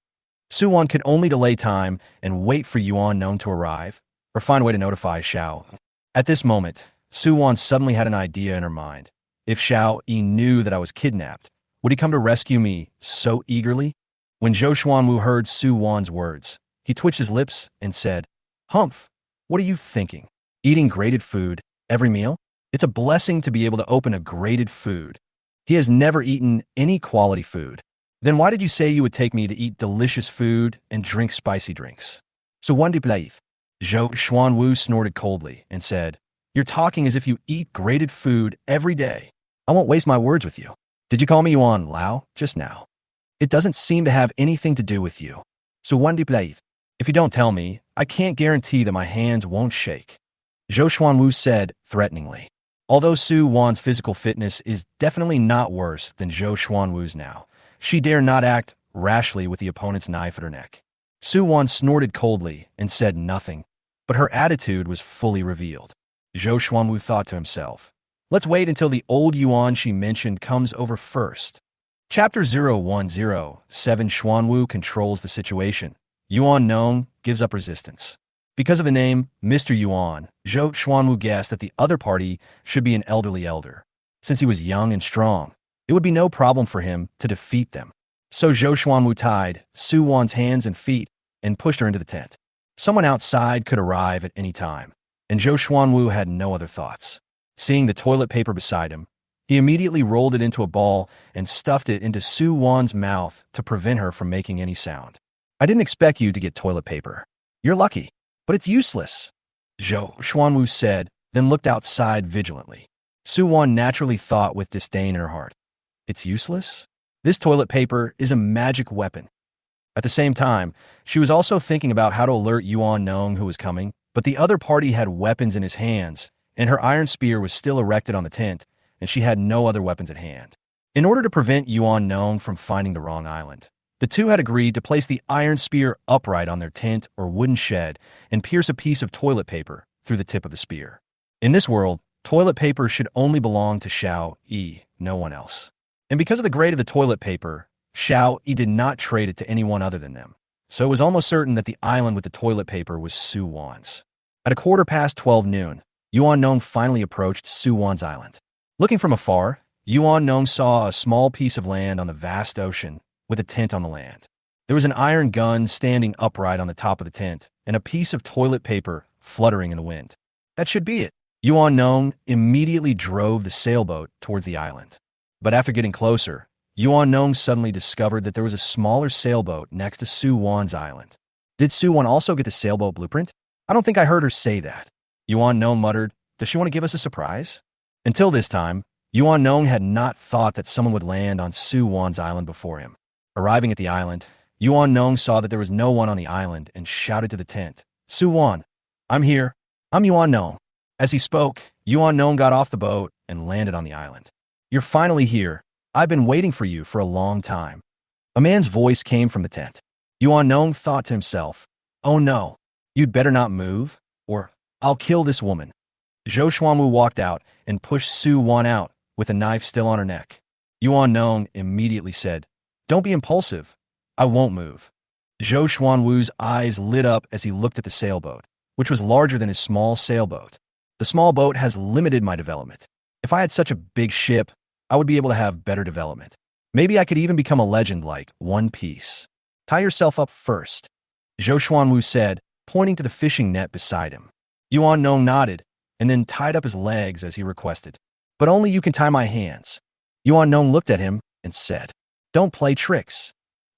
Su Wan could only delay time and wait for Yuan Nong to arrive, or find a way to notify Xiao. At this moment, Su Wan suddenly had an idea in her mind. If Xiao Yi knew that I was kidnapped, would he come to rescue me so eagerly? When Zhou Xuanwu heard Su Wan's words, he twitched his lips and said, "Humph, what are you thinking? Eating grated food every meal? It's a blessing to be able to open a grated food. He has never eaten any quality food. Then why did you say you would take me to eat delicious food and drink spicy drinks?" So one Zhou Xuanwu snorted coldly and said, "You're talking as if you eat grated food every day. I won't waste my words with you. Did you call me Yuan Lao just now? It doesn't seem to have anything to do with you. So one if you don't tell me, I can't guarantee that my hands won't shake," Zhou Xuanwu said threateningly. Although Su Wan's physical fitness is definitely not worse than Zhou Xuanwu's now, she dare not act rashly with the opponent's knife at her neck. Su Wan snorted coldly and said nothing, but her attitude was fully revealed. Zhou Xuanwu thought to himself, "Let's wait until the old Yuan she mentioned comes over first." Chapter 0107 Xuanwu controls the situation. Yuan Nong gives up resistance. Because of the name Mr. Yuan, Zhou Xuanwu guessed that the other party should be an elderly elder. Since he was young and strong, it would be no problem for him to defeat them. So Zhou Xuanwu tied Su Wan's hands and feet and pushed her into the tent. Someone outside could arrive at any time, and Zhou Xuanwu had no other thoughts. Seeing the toilet paper beside him, he immediately rolled it into a ball and stuffed it into Su Wan's mouth to prevent her from making any sound. "I didn't expect you to get toilet paper. You're lucky, but it's useless," Zhou Xuanwu said, then looked outside vigilantly. Su Wan naturally thought with disdain in her heart, "It's useless? This toilet paper is a magic weapon." At the same time, she was also thinking about how to alert Yuan Nong who was coming, but the other party had weapons in his hands, and her iron spear was still erected on the tent, and she had no other weapons at hand. In order to prevent Yuan Nong from finding the wrong island, the two had agreed to place the iron spear upright on their tent or wooden shed and pierce a piece of toilet paper through the tip of the spear. In this world, toilet paper should only belong to Xiao Yi, no one else. And because of the grade of the toilet paper, Xiao Yi did not trade it to anyone other than them. So it was almost certain that the island with the toilet paper was Su Wan's. At 12:15 noon, Yuan Nong finally approached Su Wan's island. Looking from afar, Yuan Nong saw a small piece of land on the vast ocean with a tent on the land. There was an iron gun standing upright on the top of the tent and a piece of toilet paper fluttering in the wind. That should be it. Yuan Nong immediately drove the sailboat towards the island. But after getting closer, Yuan Nong suddenly discovered that there was a smaller sailboat next to Su Wan's island. Did Su Wan also get the sailboat blueprint? I don't think I heard her say that. Yuan Nong muttered, "Does she want to give us a surprise?" Until this time, Yuan Nong had not thought that someone would land on Su Wan's island before him. Arriving at the island, Yuan Nong saw that there was no one on the island and shouted to the tent, "Su Wan, I'm here. I'm Yuan Nong." As he spoke, Yuan Nong got off the boat and landed on the island. "You're finally here. I've been waiting for you for a long time." A man's voice came from the tent. Yuan Nong thought to himself, "Oh no, you'd better not move, or I'll kill this woman." Zhou Xuanwu walked out and pushed Su Wan out with a knife still on her neck. Yuan Nong immediately said, "Don't be impulsive. I won't move." Zhou Xuanwu's eyes lit up as he looked at the sailboat, which was larger than his small sailboat. The The small boat has limited my development. If I had such a big ship, I would be able to have better development. Maybe I could even become a legend like One Piece. Tie yourself up first, Zhou Xuanwu said, pointing to the fishing net beside him. Yuan Nong nodded, and then tied up his legs as he requested. But only you can tie my hands. Yuan Nong looked at him and said, Don't play tricks.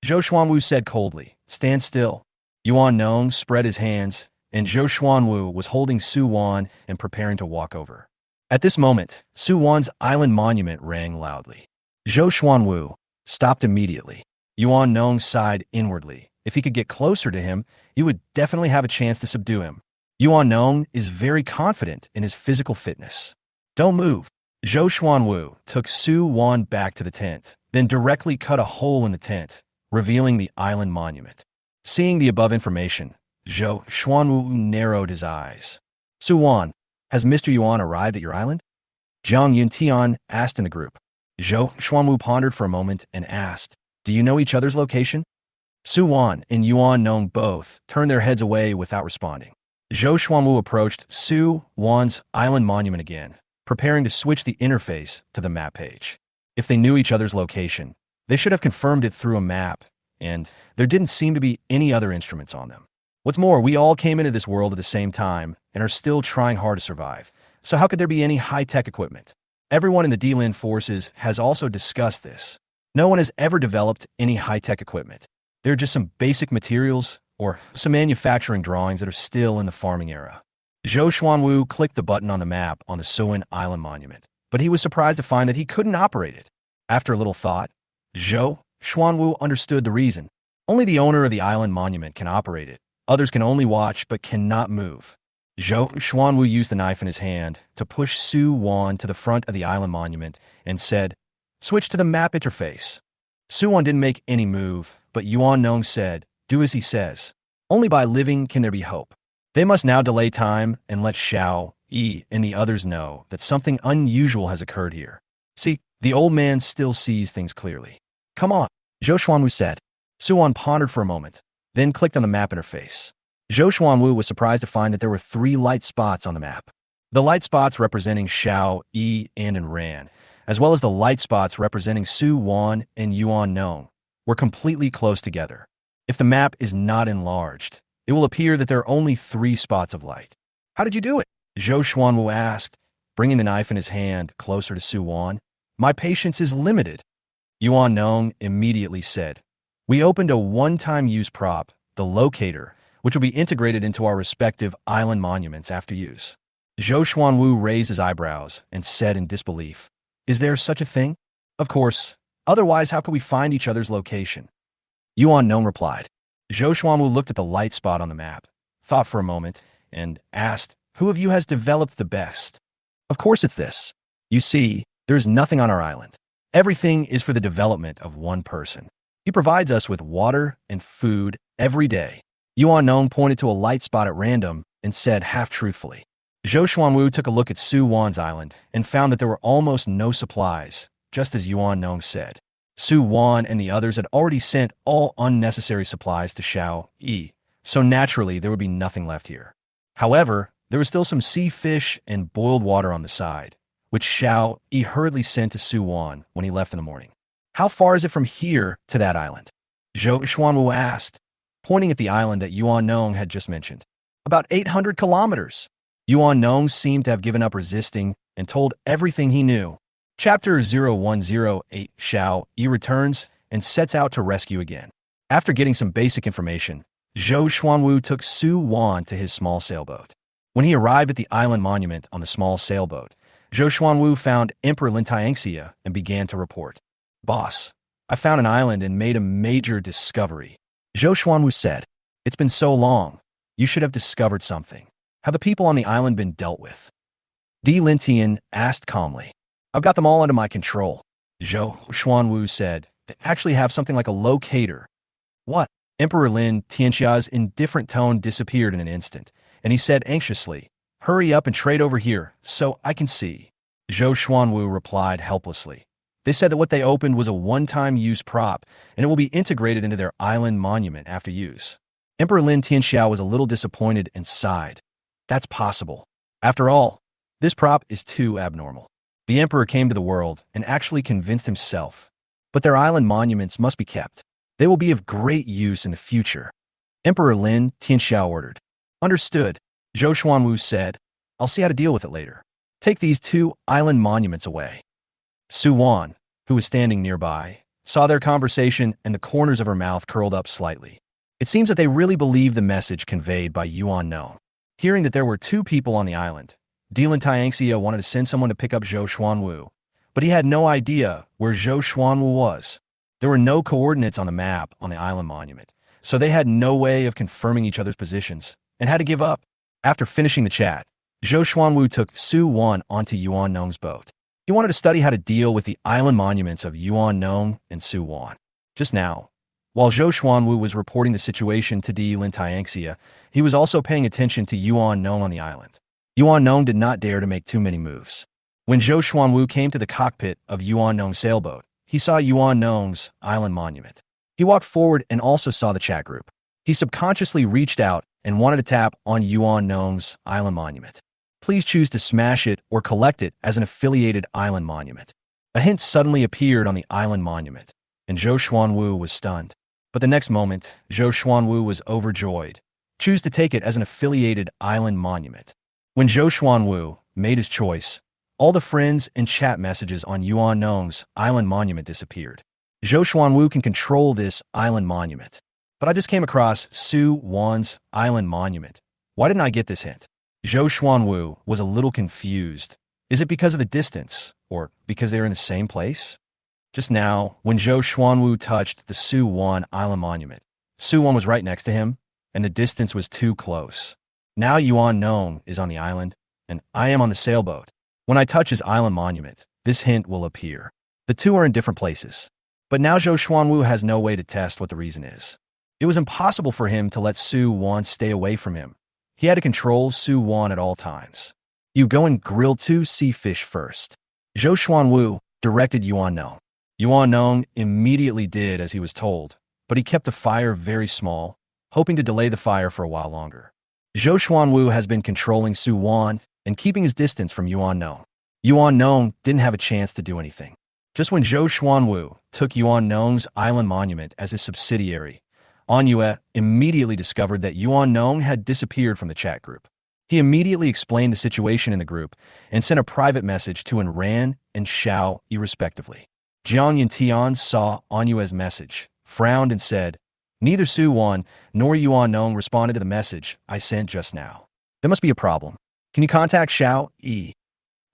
Zhou Xuanwu said coldly, Stand still. Yuan Nong spread his hands, and Zhou Xuanwu was holding Su Wan and preparing to walk over. At this moment, Su Wan's island monument rang loudly. Zhou Xuanwu stopped immediately. Yuan Nong sighed inwardly. If he could get closer to him, he would definitely have a chance to subdue him. Yuan Nong is very confident in his physical fitness. Don't move. Zhou Xuanwu took Su Wan back to the tent, then directly cut a hole in the tent, revealing the island monument. Seeing the above information, Zhou Xuanwu narrowed his eyes. Su Wan, has Mr. Yuan arrived at your island? Zhang Yuntian asked in the group. Zhou Xuanwu pondered for a moment and asked, Do you know each other's location? Su Wan and Yuan Nong both turned their heads away without responding. Zhou Xuanwu approached Su Wan's island monument again, preparing to switch the interface to the map page. If they knew each other's location, they should have confirmed it through a map, and there didn't seem to be any other instruments on them. What's more, we all came into this world at the same time and are still trying hard to survive, so how could there be any high-tech equipment? Everyone in the D-Lin forces has also discussed this. No one has ever developed any high-tech equipment. There are just some basic materials or some manufacturing drawings that are still in the farming era. Zhou Xuanwu clicked the button on the map on the Suan Island monument, but he was surprised to find that he couldn't operate it. After a little thought, Zhou Xuanwu understood the reason. Only the owner of the island monument can operate it. Others can only watch but cannot move. Zhou Xuanwu used the knife in his hand to push Su Wan to the front of the island monument and said, Switch to the map interface. Su Wan didn't make any move, but Yuan Nong said, Do as he says. Only by living can there be hope. They must now delay time and let Xiao, Yi, and the others know that something unusual has occurred here. See, the old man still sees things clearly. Come on, Zhou Xuanwu said. Su Wan pondered for a moment, then clicked on the map interface. Zhou Xuanwu was surprised to find that there were 3 light spots on the map. The light spots representing Xiao, Yi, and Ran, as well as the light spots representing Su Wan and Yuan Nong, were completely close together. If the map is not enlarged, it will appear that there are only 3 spots of light. How did you do it? Zhou Xuanwu asked, bringing the knife in his hand closer to Su Wan. My patience is limited. Yuan Nong immediately said, We opened a one-time use prop, the locator, which will be integrated into our respective island monuments after use. Zhou Xuanwu raised his eyebrows and said in disbelief, Is there such a thing? Of course. Otherwise, how could we find each other's location? Yuan Nong replied. Zhou Xuanwu looked at the light spot on the map, thought for a moment, and asked, Who of you has developed the best? Of course it's this. You see, there is nothing on our island. Everything is for the development of one person. He provides us with water and food every day. Yuan Nong pointed to a light spot at random and said half-truthfully. Zhou Xuanwu took a look at Su Wan's island and found that there were almost no supplies, just as Yuan Nong said. Su Wan and the others had already sent all unnecessary supplies to Xiao Yi, so naturally there would be nothing left here. However, there was still some sea fish and boiled water on the side, which Xiao Yi hurriedly sent to Su Wan when he left in the morning. How far is it from here to that island? Zhou Xuanwu asked, pointing at the island that Yuan Nong had just mentioned. About 800 kilometers. Yuan Nong seemed to have given up resisting and told everything he knew. Chapter 0108 Xiao Yi returns and sets out to rescue again. After getting some basic information, Zhou Xuanwu took Su Wan to his small sailboat. When he arrived at the island monument on the small sailboat, Zhou Xuanwu found Emperor Lin Tianxia and began to report. Boss, I found an island and made a major discovery. Zhou Xuanwu said, It's been so long. You should have discovered something. Have the people on the island been dealt with? Di Lintian asked calmly. I've got them all under my control. Zhou Xuanwu said, They actually have something like a locator. What? Emperor Lin Tianxia's indifferent tone disappeared in an instant, and he said anxiously, Hurry up and trade over here, so I can see. Zhou Xuanwu replied helplessly. They said that what they opened was a one-time use prop, and it will be integrated into their island monument after use. Emperor Lin Tianxia was a little disappointed and sighed. That's possible. After all, This prop is too abnormal. The emperor came to the world and actually convinced himself. But their island monuments must be kept. They will be of great use in the future. Emperor Lin Tianxiao ordered. Understood, Zhou Xuanwu said. I'll see how to deal with it later. Take these two island monuments away. Su Wan, who was standing nearby, saw their conversation and the corners of her mouth curled up slightly. It seems that they really believed the message conveyed by Yuan No. Hearing that there were two people on the island, Dilin Tianxia wanted to send someone to pick up Zhou Xuanwu, but he had no idea where Zhou Xuanwu was. There were no coordinates on the map on the island monument, so they had no way of confirming each other's positions and had to give up. After finishing the chat, Zhou Xuanwu took Su Wan onto Yuan Nong's boat. He wanted to study how to deal with the island monuments of Yuan Nong and Su Wan. Just now, while Zhou Xuanwu was reporting the situation to Dilin Tianxia, he was also paying attention to Yuan Nong on the island. Yuan Nong did not dare to make too many moves. When Zhou Xuanwu came to the cockpit of Yuan Nong's sailboat, he saw Yuan Nong's island monument. He walked forward and also saw the chat group. He subconsciously reached out and wanted to tap on Yuan Nong's island monument. Please choose to smash it or collect it as an affiliated island monument. A hint suddenly appeared on the island monument, and Zhou Xuanwu was stunned. But the next moment, Zhou Xuanwu was overjoyed. Choose to take it as an affiliated island monument. When Zhou Xuanwu made his choice, all the friends and chat messages on Yuan Nong's island monument disappeared. Zhou Xuanwu can control this island monument. But I just came across Su Wan's island monument. Why didn't I get this hint? Zhou Xuanwu was a little confused. Is it because of the distance, or because they are in the same place? Just now, when Zhou Xuanwu touched the Su Wan island monument, Su Wan was right next to him, and the distance was too close. Now Yuan Nong is on the island, and I am on the sailboat. When I touch his island monument, this hint will appear. The two are in different places. But now Zhou Xuanwu has no way to test what the reason is. It was impossible for him to let Su Wan stay away from him. He had to control Su Wan at all times. You go and grill 2 sea fish first. Zhou Xuanwu directed Yuan Nong. Yuan Nong immediately did as he was told, but he kept the fire very small, hoping to delay the fire for a while longer. Zhou Xuanwu has been controlling Su Wan and keeping his distance from Yuan Nong. Yuan Nong didn't have a chance to do anything. Just when Zhou Xuanwu took Yuan Nong's island monument as his subsidiary, Anyue immediately discovered that Yuan Nong had disappeared from the chat group. He immediately explained the situation in the group and sent a private message to Enran and Xiao irrespectively. Jiang Yintian saw Anyue's message, frowned and said, "Neither Su Wan nor Yuan Nong responded to the message I sent just now. There must be a problem. Can you contact Xiao Yi?"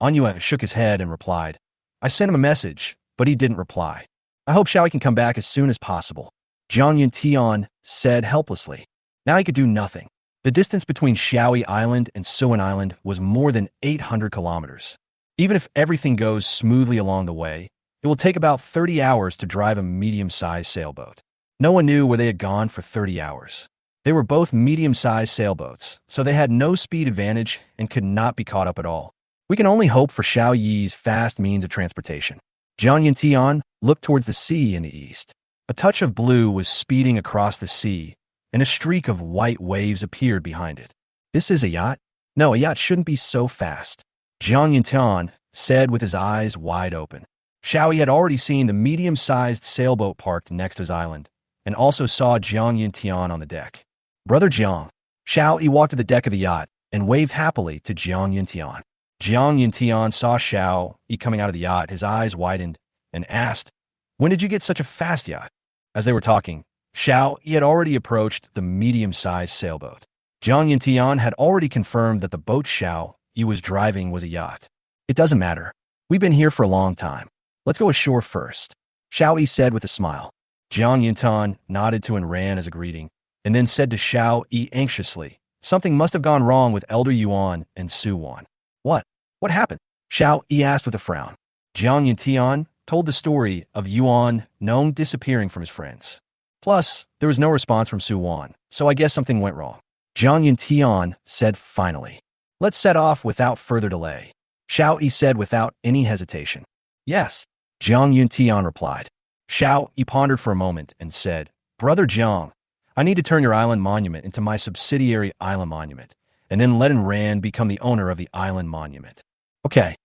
Anyue shook his head and replied, "I sent him a message, but he didn't reply. I hope Xiao Yi can come back as soon as possible." Jiang Yintian said helplessly. Now he could do nothing. The distance between Xiaoyi Island and Suan Island was more than 800 kilometers. Even if everything goes smoothly along the way, it will take about 30 hours to drive a medium-sized sailboat. No one knew where they had gone for 30 hours. They were both medium-sized sailboats, so they had no speed advantage and could not be caught up at all. We can only hope for Xiao Yi's fast means of transportation. Jiang Yintian looked towards the sea in the east. A touch of blue was speeding across the sea, and a streak of white waves appeared behind it. This is a yacht? No, a yacht shouldn't be so fast. Jiang Yintian said with his eyes wide open. Xiao Yi had already seen the medium-sized sailboat parked next to his island, and also saw Jiang Yintian on the deck. "Brother Jiang." Xiao Yi walked to the deck of the yacht and waved happily to Jiang Yintian. Jiang Yintian saw Xiao Yi coming out of the yacht, his eyes widened, and asked, "When did you get such a fast yacht?" As they were talking, Xiao Yi had already approached the medium-sized sailboat. Jiang Yintian had already confirmed that the boat Xiao Yi was driving was a yacht. "It doesn't matter. We've been here for a long time. Let's go ashore first," Xiao Yi said with a smile. Jiang Yintian nodded to and ran as a greeting, and then said to Xiao Yi anxiously, "Something must have gone wrong with Elder Yuan and Su Wan." "What? What happened?" Xiao Yi asked with a frown. Jiang Yintian told the story of Yuan Nong disappearing from his friends. Plus, there was no response from Su Wan, so I guess something went wrong. Jiang Yintian said finally, "Let's set off without further delay," Xiao Yi said without any hesitation. "Yes," Jiang Yintian replied. Xiao Yi pondered for a moment and said, "Brother Jiang, I need to turn your island monument into my subsidiary island monument, and then let Enran become the owner of the island monument. Okay,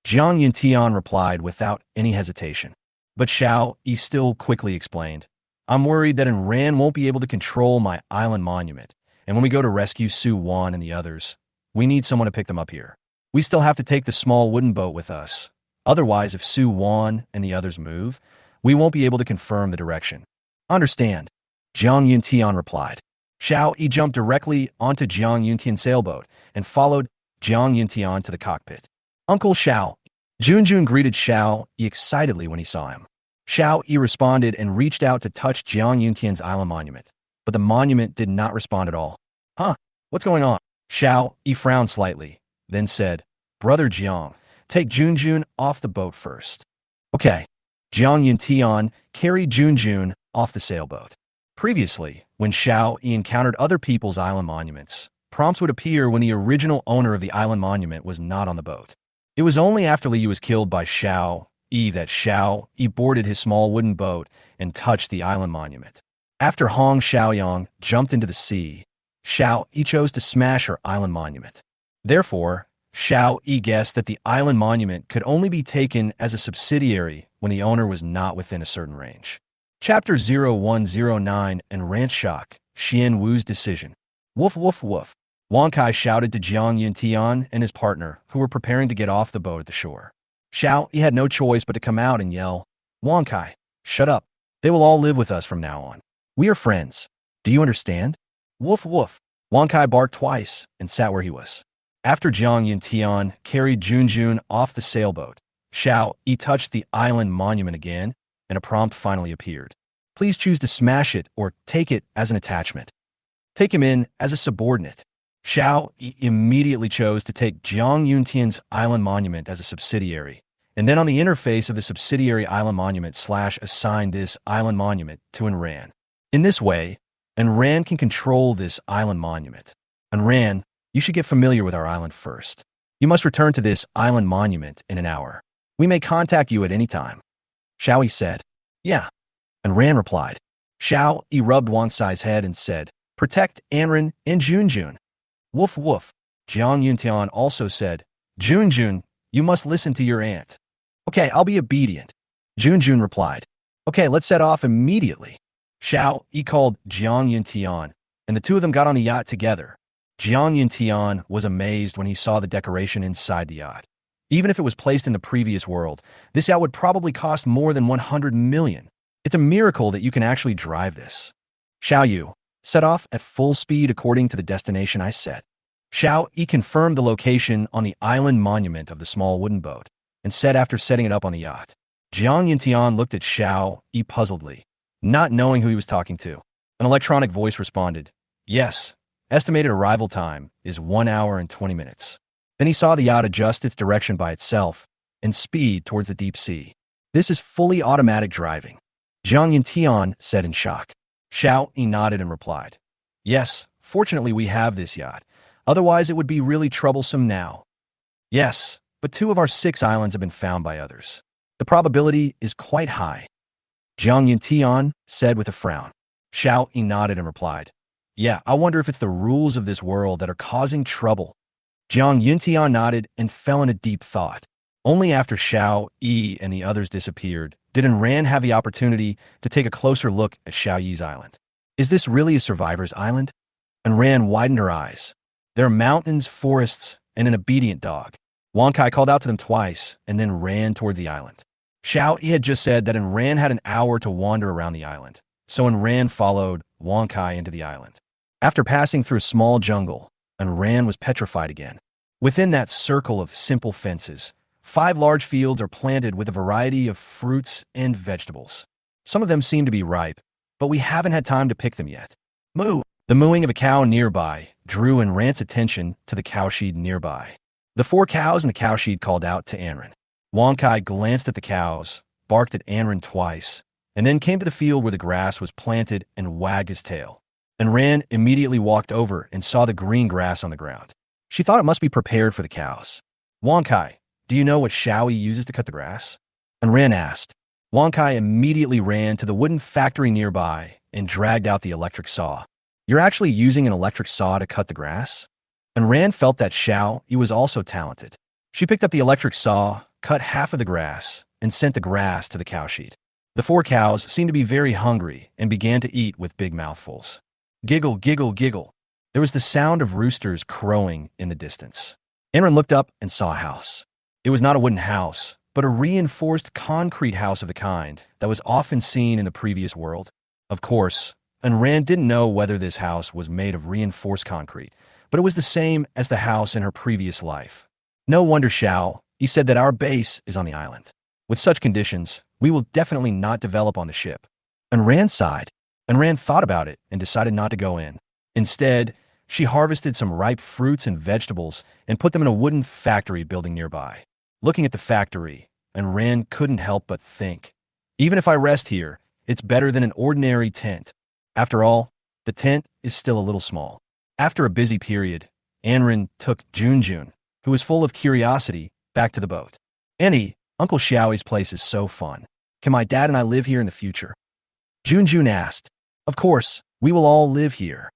Jiang Yuntian replied without any hesitation. But Xiao Yi still quickly explained, I'm worried that Ran won't be able to control my island monument, and when we go to rescue Su Wan and the others, we need someone to pick them up here. We still have to take the small wooden boat with us. Otherwise, if Su Wan and the others move, we won't be able to confirm the direction. Understand, Jiang Yuntian replied. Xiao Yi jumped directly onto Jiang Yuntian's sailboat and followed Jiang Yuntian to the cockpit. Uncle Xiao. Junjun greeted Xiao Yi excitedly when he saw him. Xiao Yi responded and reached out to touch Jiang Yuntian's island monument, but the monument did not respond at all. Huh? What's going on? Xiao Yi frowned slightly, then said, Brother Jiang, take Junjun off the boat first. Okay. Jiang Yuntian carried Junjun off the sailboat. Previously, when Xiao Yi encountered other people's island monuments, prompts would appear when the original owner of the island monument was not on the boat. It was only after Li Yu was killed by Xiao Yi that Xiao Yi boarded his small wooden boat and touched the island monument. After Hong Xiaoyang jumped into the sea, Xiao Yi chose to smash her island monument. Therefore, Xiao Yi guessed that the island monument could only be taken as a subsidiary when the owner was not within a certain range. Chapter 0109 and Ranch Shock, Xian Wu's Decision. Woof woof woof. Wang Kai shouted to Jiang Yuntian and his partner, who were preparing to get off the boat at the shore. Xiao Yi had no choice but to come out and yell, Wang Kai, shut up. They will all live with us from now on. We are friends. Do you understand? Woof woof. Wang Kai barked twice and sat where he was. After Jiang Yuntian carried Junjun off the sailboat, Xiao Yi touched the island monument again, and a prompt finally appeared. Please choose to smash it or take it as an attachment. Take him in as a subordinate. Xiao Yi immediately chose to take Jiang Yuntian's island monument as a subsidiary, and then on the interface of the subsidiary island monument /assign this island monument to Enran. In this way, Enran can control this island monument. Enran, you should get familiar with our island first. You must return to this island monument in an hour. We may contact you at any time. Xiao Yi said, Yeah. Enran replied. Xiao Yi rubbed Wang Sai's head and said, Protect Anren and Junjun. Woof woof. Jiang Yuntian also said, Junjun, you must listen to your aunt. Okay, I'll be obedient. Junjun replied. Okay, let's set off immediately. Xiao Yi called Jiang Yuntian, and the two of them got on the yacht together. Jiang Yuntian was amazed when he saw the decoration inside the yacht. Even if it was placed in the previous world, this yacht would probably cost more than 100 million. It's a miracle that you can actually drive this. Xiao Yu, set off at full speed according to the destination I set. Xiao Yi confirmed the location on the island monument of the small wooden boat, and said after setting it up on the yacht. Jiang Yuntian looked at Xiao Yi puzzledly, not knowing who he was talking to. An electronic voice responded, Yes, estimated arrival time is 1 hour and 20 minutes. Then he saw the yacht adjust its direction by itself and speed towards the deep sea. This is fully automatic driving. Jiang Yuntian said in shock. Xiao Yi nodded and replied, Yes, fortunately we have this yacht. Otherwise it would be really troublesome now. Yes, but 2 of our 6 islands have been found by others. The probability is quite high. Jiang Yuntian said with a frown. Xiao Yi nodded and replied, Yeah, I wonder if it's the rules of this world that are causing trouble. Jiang Yuntian nodded and fell in a deep thought. Only after Xiao Yi and the others disappeared did Enran have the opportunity to take a closer look at Xiao Yi's island. Is this really a survivor's island? Enran widened her eyes. There are mountains, forests, and an obedient dog. Wang Kai called out to them twice and then ran towards the island. Xiao Yi had just said that Enran had an hour to wander around the island, so Enran followed Wang Kai into the island. After passing through a small jungle, Enran was petrified again. Within that circle of simple fences, 5 large fields are planted with a variety of fruits and vegetables. Some of them seem to be ripe, but we haven't had time to pick them yet. Moo! The mooing of a cow nearby drew Enran's attention to the cowshed nearby. The 4 cows in the cowshed called out to Anren. Wang Kai glanced at the cows, barked at Anren twice, and then came to the field where the grass was planted and wagged his tail. Enran immediately walked over and saw the green grass on the ground. She thought it must be prepared for the cows. Wang Kai, do you know what Xiao Yi uses to cut the grass? Enran asked. Wang Kai immediately ran to the wooden factory nearby and dragged out the electric saw. You're actually using an electric saw to cut the grass? Enran felt that Xiao Yi was also talented. She picked up the electric saw, cut half of the grass, and sent the grass to the cowshed. The 4 cows seemed to be very hungry and began to eat with big mouthfuls. Giggle, giggle, giggle. There was the sound of roosters crowing in the distance. Enron looked up and saw a house. It was not a wooden house, but a reinforced concrete house of the kind that was often seen in the previous world. Of course, Enran didn't know whether this house was made of reinforced concrete, but it was the same as the house in her previous life. No wonder Xiao, he said that our base is on the island. With such conditions, we will definitely not develop on the ship. Enran sighed. Enran thought about it and decided not to go in. Instead, she harvested some ripe fruits and vegetables and put them in a wooden factory building nearby. Looking at the factory, Enran couldn't help but think, even if I rest here, it's better than an ordinary tent. After all, the tent is still a little small. After a busy period, Enran took Junjun, who was full of curiosity, back to the boat. Annie, Uncle Xiao's place is so fun. Can my dad and I live here in the future? Junjun asked. Of course, we will all live here.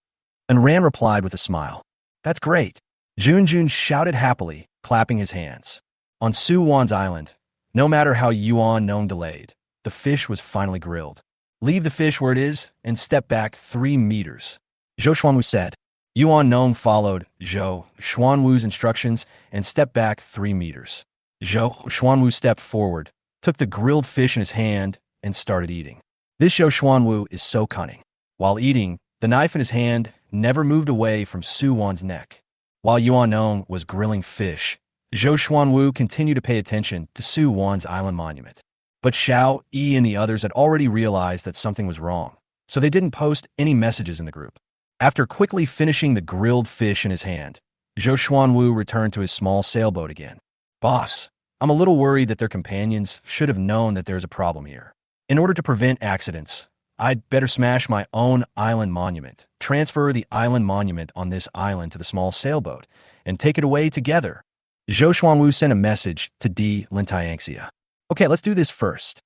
And Ran replied with a smile. That's great. Junjun shouted happily, clapping his hands. On Su Wan's island, no matter how Yuan Nong delayed, the fish was finally grilled. Leave the fish where it is and step back 3 meters. Zhou Xuanwu said. Yuan Nong followed Zhou Xuanwu's instructions and stepped back 3 meters. Zhou Xuanwu stepped forward, took the grilled fish in his hand, and started eating. This Zhou Xuanwu is so cunning. While eating, the knife in his hand never moved away from Su Wan's neck. While Yuan Nong was grilling fish, Zhou Xuanwu continued to pay attention to Su Wan's island monument. But Xiao, Yi, and the others had already realized that something was wrong, so they didn't post any messages in the group. After quickly finishing the grilled fish in his hand, Zhou Xuanwu returned to his small sailboat again. Boss, I'm a little worried that their companions should have known that there's a problem here. In order to prevent accidents, I'd better smash my own island monument, transfer the island monument on this island to the small sailboat, and take it away together. Zhou Xuanwu sent a message to Di Lintaiangxia. Okay, let's do this first.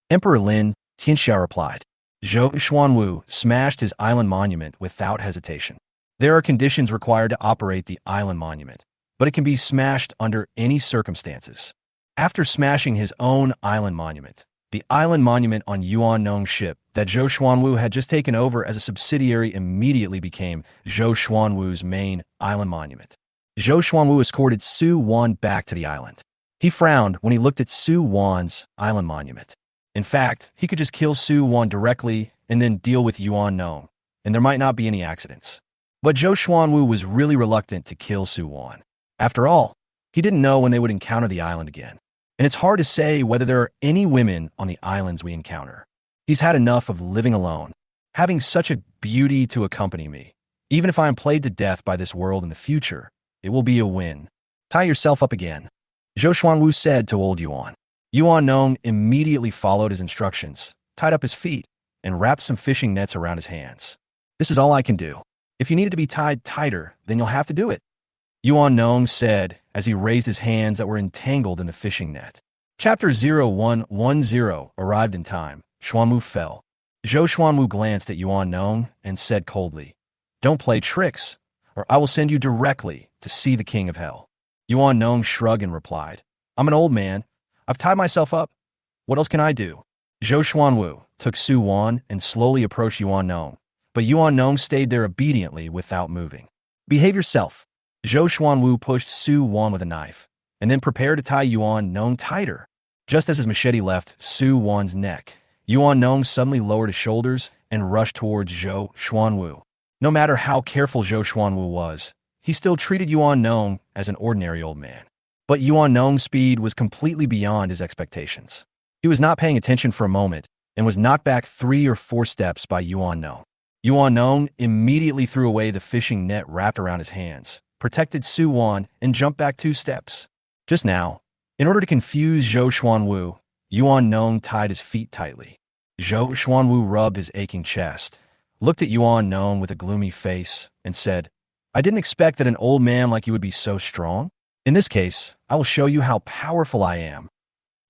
Emperor Lin, Tianxia replied. Zhou Xuanwu smashed his island monument without hesitation. There are conditions required to operate the island monument, but it can be smashed under any circumstances. After smashing his own island monument, the island monument on Yuan Nong's ship that Zhou Xuanwu had just taken over as a subsidiary immediately became Zhou Xuanwu's main island monument. Zhou Xuanwu escorted Su Wan back to the island. He frowned when he looked at Su Wan's island monument. In fact, he could just kill Su Wan directly and then deal with Yuan Nong, and there might not be any accidents. But Zhou Xuanwu was really reluctant to kill Su Wan. After all, he didn't know when they would encounter the island again. And it's hard to say whether there are any women on the islands we encounter. He's had enough of living alone, having such a beauty to accompany me. Even if I am played to death by this world in the future, it will be a win. Tie yourself up again, Zhou Xuanwu said to old Yuan. Yuan Nong immediately followed his instructions, tied up his feet, and wrapped some fishing nets around his hands. This is all I can do. If you need it to be tied tighter, then you'll have to do it, Yuan Nong said as he raised his hands that were entangled in the fishing net. Chapter 0110 arrived in time. Xuanwu fell. Zhou Xuanwu glanced at Yuan Nong and said coldly, Don't play tricks, or I will send you directly to see the king of hell. Yuan Nong shrugged and replied, I'm an old man. I've tied myself up. What else can I do? Zhou Xuanwu took Su Wan and slowly approached Yuan Nong, but Yuan Nong stayed there obediently without moving. Behave yourself. Zhou Xuanwu pushed Su Wan with a knife, and then prepared to tie Yuan Nong tighter. Just as his machete left Su Wan's neck, Yuan Nong suddenly lowered his shoulders and rushed towards Zhou Xuanwu. No matter how careful Zhou Xuanwu was, he still treated Yuan Nong as an ordinary old man. But Yuan Nong's speed was completely beyond his expectations. He was not paying attention for a moment and was knocked back 3 or 4 steps by Yuan Nong. Yuan Nong immediately threw away the fishing net wrapped around his hands, protected Su Wan, and jumped back 2 steps. Just now, in order to confuse Zhou Xuanwu, Yuan Nong tied his feet tightly. Zhou Xuanwu rubbed his aching chest, looked at Yuan Nong with a gloomy face, and said, I didn't expect that an old man like you would be so strong. In this case, I will show you how powerful I am.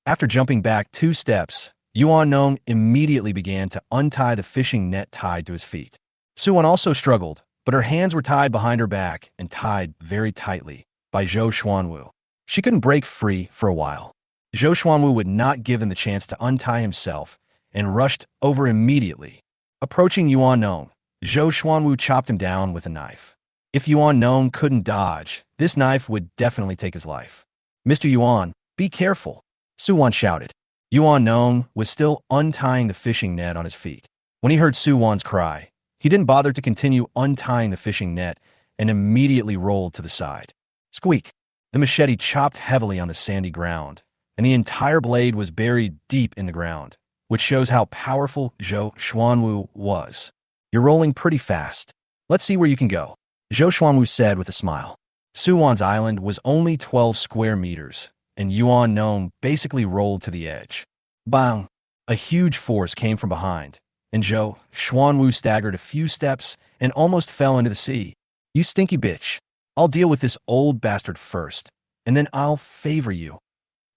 After jumping back 2 steps, Yuan Nong immediately began to untie the fishing net tied to his feet. Su Wan also struggled, but her hands were tied behind her back and tied very tightly by Zhou Xuanwu. She couldn't break free for a while. Zhou Xuanwu would not give him the chance to untie himself and rushed over immediately. Approaching Yuan Nong, Zhou Xuanwu chopped him down with a knife. If Yuan Nong couldn't dodge, this knife would definitely take his life. "Mr. Yuan, be careful," Su Wan shouted. Yuan Nong was still untying the fishing net on his feet. When he heard Su Wan's cry, he didn't bother to continue untying the fishing net and immediately rolled to the side. Squeak! The machete chopped heavily on the sandy ground, and the entire blade was buried deep in the ground, which shows how powerful Zhou Xuanwu was. "You're rolling pretty fast. Let's see where you can go," Zhou Xuanwu said with a smile. Su Wan's island was only 12 square meters, and Yuan Nong basically rolled to the edge. Bang! A huge force came from behind, and Zhou Xuanwu staggered a few steps and almost fell into the sea. "You stinky bitch. I'll deal with this old bastard first, and then I'll favor you,"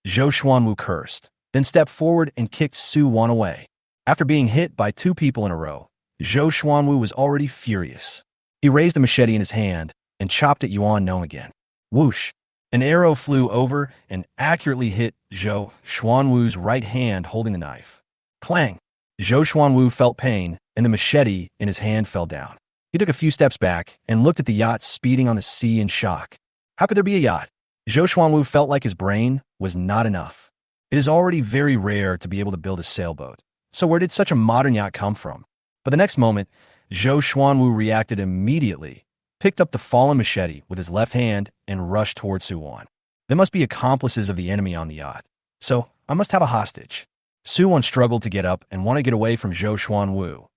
Zhou Xuanwu cursed, then stepped forward and kicked Su Wan away. After being hit by two people in a row, Zhou Xuanwu was already furious. He raised the machete in his hand and chopped at Yuan Nong again. Whoosh! An arrow flew over and accurately hit Zhou Xuanwu's right hand holding the knife. Clang! Zhou Xuanwu felt pain, and the machete in his hand fell down. He took a few steps back and looked at the yacht speeding on the sea in shock. How could there be a yacht? Zhou Xuanwu felt like his brain was not enough. It is already very rare to be able to build a sailboat, so where did such a modern yacht come from? But the next moment, Zhou Xuanwu reacted immediately, picked up the fallen machete with his left hand, and rushed towards Su Wan. There must be accomplices of the enemy on the yacht, so I must have a hostage. Su Wan struggled to get up and wanted to get away from Zhou Xuanwu,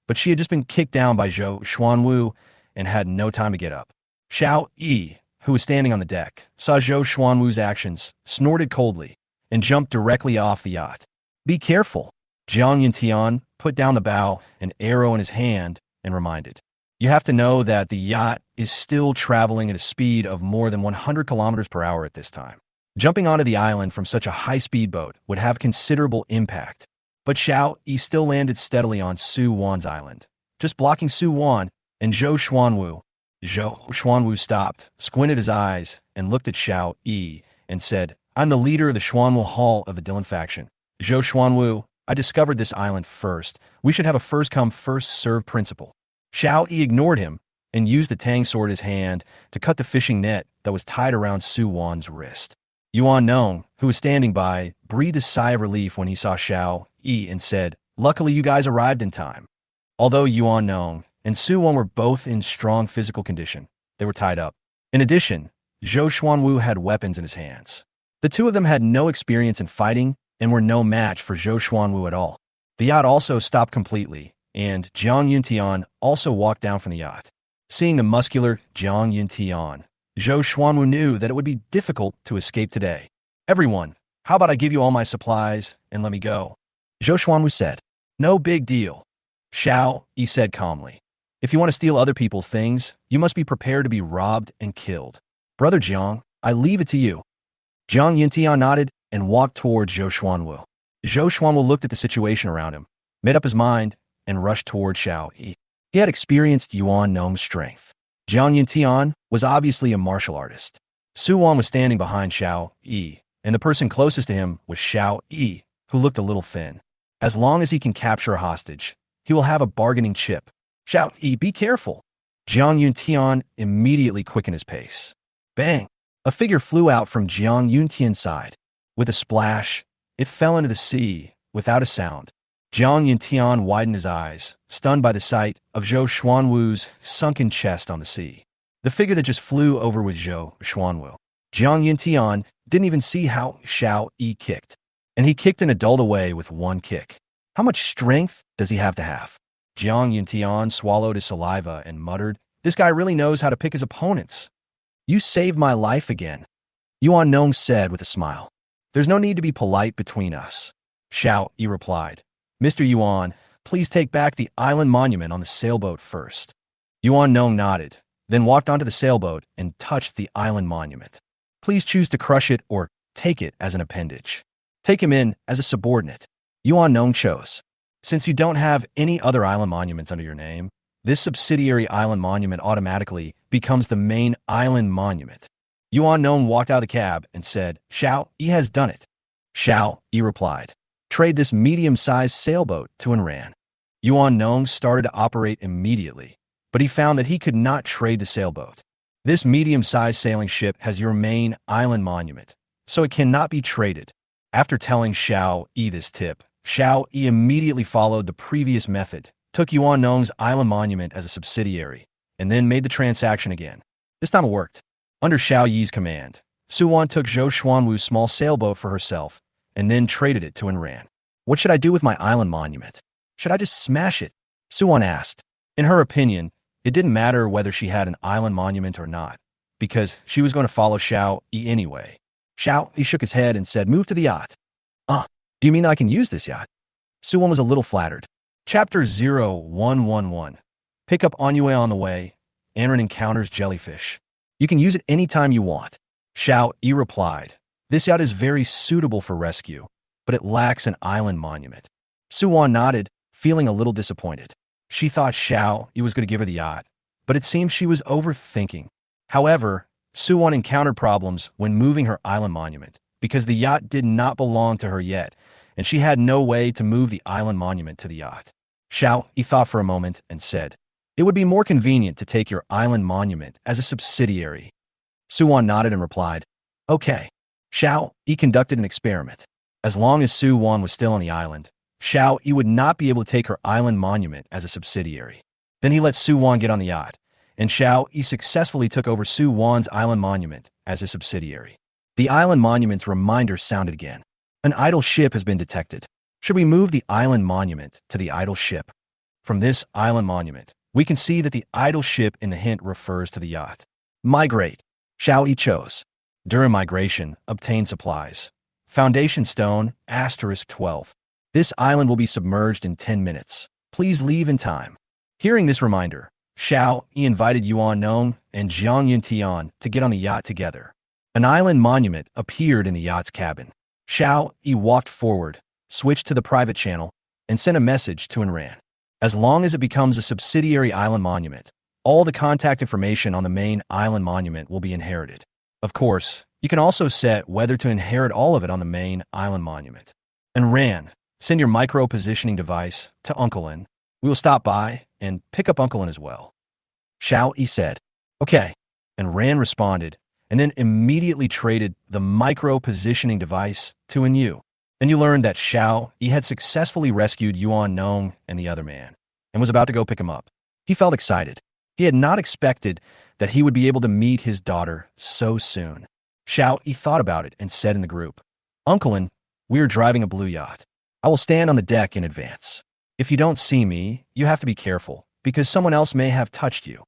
but she had just been kicked down by Zhou Xuanwu and had no time to get up. Xiao Yi, who was standing on the deck, saw Zhou Xuanwu's actions, snorted coldly, and jumped directly off the yacht. "Be careful," Jiang Yuntian put down the bow, an arrow in his hand, and reminded. "You have to know that the yacht is still traveling at a speed of more than 100 kilometers per hour at this time. Jumping onto the island from such a high-speed boat would have considerable impact." But Xiao Yi still landed steadily on Su Wan's island, just blocking Su Wan and Zhou Xuanwu. Zhou Xuanwu stopped, squinted his eyes, and looked at Xiao Yi and said, "I'm the leader of the Xuanwu Hall of the Dylan faction. Zhou Xuanwu, I discovered this island first. We should have a first-come, first-served principle." Xiao Yi ignored him and used the tang sword in his hand to cut the fishing net that was tied around Su Wan's wrist. Yuan Nong, who was standing by, breathed a sigh of relief when he saw Xiao Yi and said, "Luckily you guys arrived in time." Although Yuan Nong and Su Wan were both in strong physical condition, they were tied up. In addition, Zhou Xuanwu had weapons in his hands. The two of them had no experience in fighting and were no match for Zhou Xuanwu at all. The yacht also stopped completely, and Jiang Yuntian also walked down from the yacht. Seeing the muscular Jiang Yuntian, Zhou Xuanwu knew that it would be difficult to escape today. "Everyone, how about I give you all my supplies and let me go?" Zhou Xuanwu said. "No big deal," Xiao Yi said calmly. "If you want to steal other people's things, you must be prepared to be robbed and killed. Brother Jiang, I leave it to you." Jiang Yuntian nodded and walked towards Zhou Xuanwu. Zhou Xuanwu looked at the situation around him, made up his mind, and rushed towards Xiao Yi. He had experienced Yuan Nong's strength. Jiang Yuntian was obviously a martial artist. Su Wan was standing behind Xiao Yi, and the person closest to him was Xiao Yi, who looked a little thin. As long as he can capture a hostage, he will have a bargaining chip. "Xiao Yi, be careful." Jiang Yuntian immediately quickened his pace. Bang! A figure flew out from Jiang Yuntian's side. With a splash, it fell into the sea without a sound. Jiang Yuntian widened his eyes, stunned by the sight of Zhou Xuanwu's sunken chest on the sea. The figure that just flew over was Zhou Xuanwu. Jiang Yuntian didn't even see how Xiao Yi kicked, and he kicked in a dulled way with one kick. How much strength does he have to have? Jiang Yuntian swallowed his saliva and muttered, "This guy really knows how to pick his opponents." "You saved my life again," Yuan Nong said with a smile. "There's no need to be polite between us," Xiao Yi replied. "Mr. Yuan, please take back the island monument on the sailboat first." Yuan Nong nodded, then walked onto the sailboat and touched the island monument. "Please choose to crush it or take it as an appendage. Take him in as a subordinate." Yuan Nong chose. "Since you don't have any other island monuments under your name, this subsidiary island monument automatically becomes the main island monument." Yuan Nong walked out of the cab and said, Xiao Yi has done it. Xiao Yi replied, trade this medium-sized sailboat to and ran. Yuan Nong started to operate immediately, but he found that he could not trade the sailboat. This medium-sized sailing ship has your main island monument, so it cannot be traded. After telling Xiao Yi this tip, Xiao Yi immediately followed the previous method, took Yuan Nong's island monument as a subsidiary, and then made the transaction again. This time it worked. Under Xiao Yi's command, Su Wan took Zhou Xuanwu's small sailboat for herself, and then traded it to Enran. What should I do with my island monument? Should I just smash it? Su Wan asked. In her opinion, it didn't matter whether she had an island monument or not, because she was going to follow Xiao Yi anyway. Xiao Yi shook his head and said, move to the yacht. Do you mean I can use this yacht? Su Wan was a little flattered. Chapter 0111. Pick up Ennui on the way. Enran encounters jellyfish. You can use it anytime you want. Xiao Yi replied, this yacht is very suitable for rescue, but it lacks an island monument. Su Wan nodded, feeling a little disappointed. She thought Xiao Yi was going to give her the yacht, but it seemed she was overthinking. However, Su Wan encountered problems when moving her island monument, because the yacht did not belong to her yet, and she had no way to move the island monument to the yacht. Xiao Yi thought for a moment and said, it would be more convenient to take your island monument as a subsidiary. Su Wan nodded and replied, okay. Xiao Yi conducted an experiment. As long as Su Wan was still on the island, Xiao Yi would not be able to take her island monument as a subsidiary. Then he let Su Wan get on the yacht, and Xiao Yi successfully took over Su Wan's island monument as a subsidiary. The island monument's reminder sounded again. An idle ship has been detected. Should we move the island monument to the idle ship? From this island monument, we can see that the idle ship in the hint refers to the yacht. Migrate. Xiao Yi chose. During migration, obtain supplies. Foundation stone, *12. This island will be submerged in 10 minutes. Please leave in time. Hearing this reminder, Xiao Yi invited Yuan Nong and Jiang Yuntian to get on the yacht together. An island monument appeared in the yacht's cabin. Xiao Yi walked forward, switched to the private channel, and sent a message to Enran. As long as it becomes a subsidiary island monument, all the contact information on the main island monument will be inherited. Of course, you can also set whether to inherit all of it on the main island monument. Enran, send your micro-positioning device to Uncle N. We will stop by and pick up Uncle N as well. Xiao Yi said, okay. Enran responded, and then immediately traded the micro-positioning device to Enyu. And you learned that Xiao Yi had successfully rescued Yuan Nong and the other man, and was about to go pick him up. He felt excited. He had not expected that he would be able to meet his daughter so soon. Xiao Yi thought about it and said in the group, Uncle N, we are driving a blue yacht. I will stand on the deck in advance. If you don't see me, you have to be careful, because someone else may have touched you.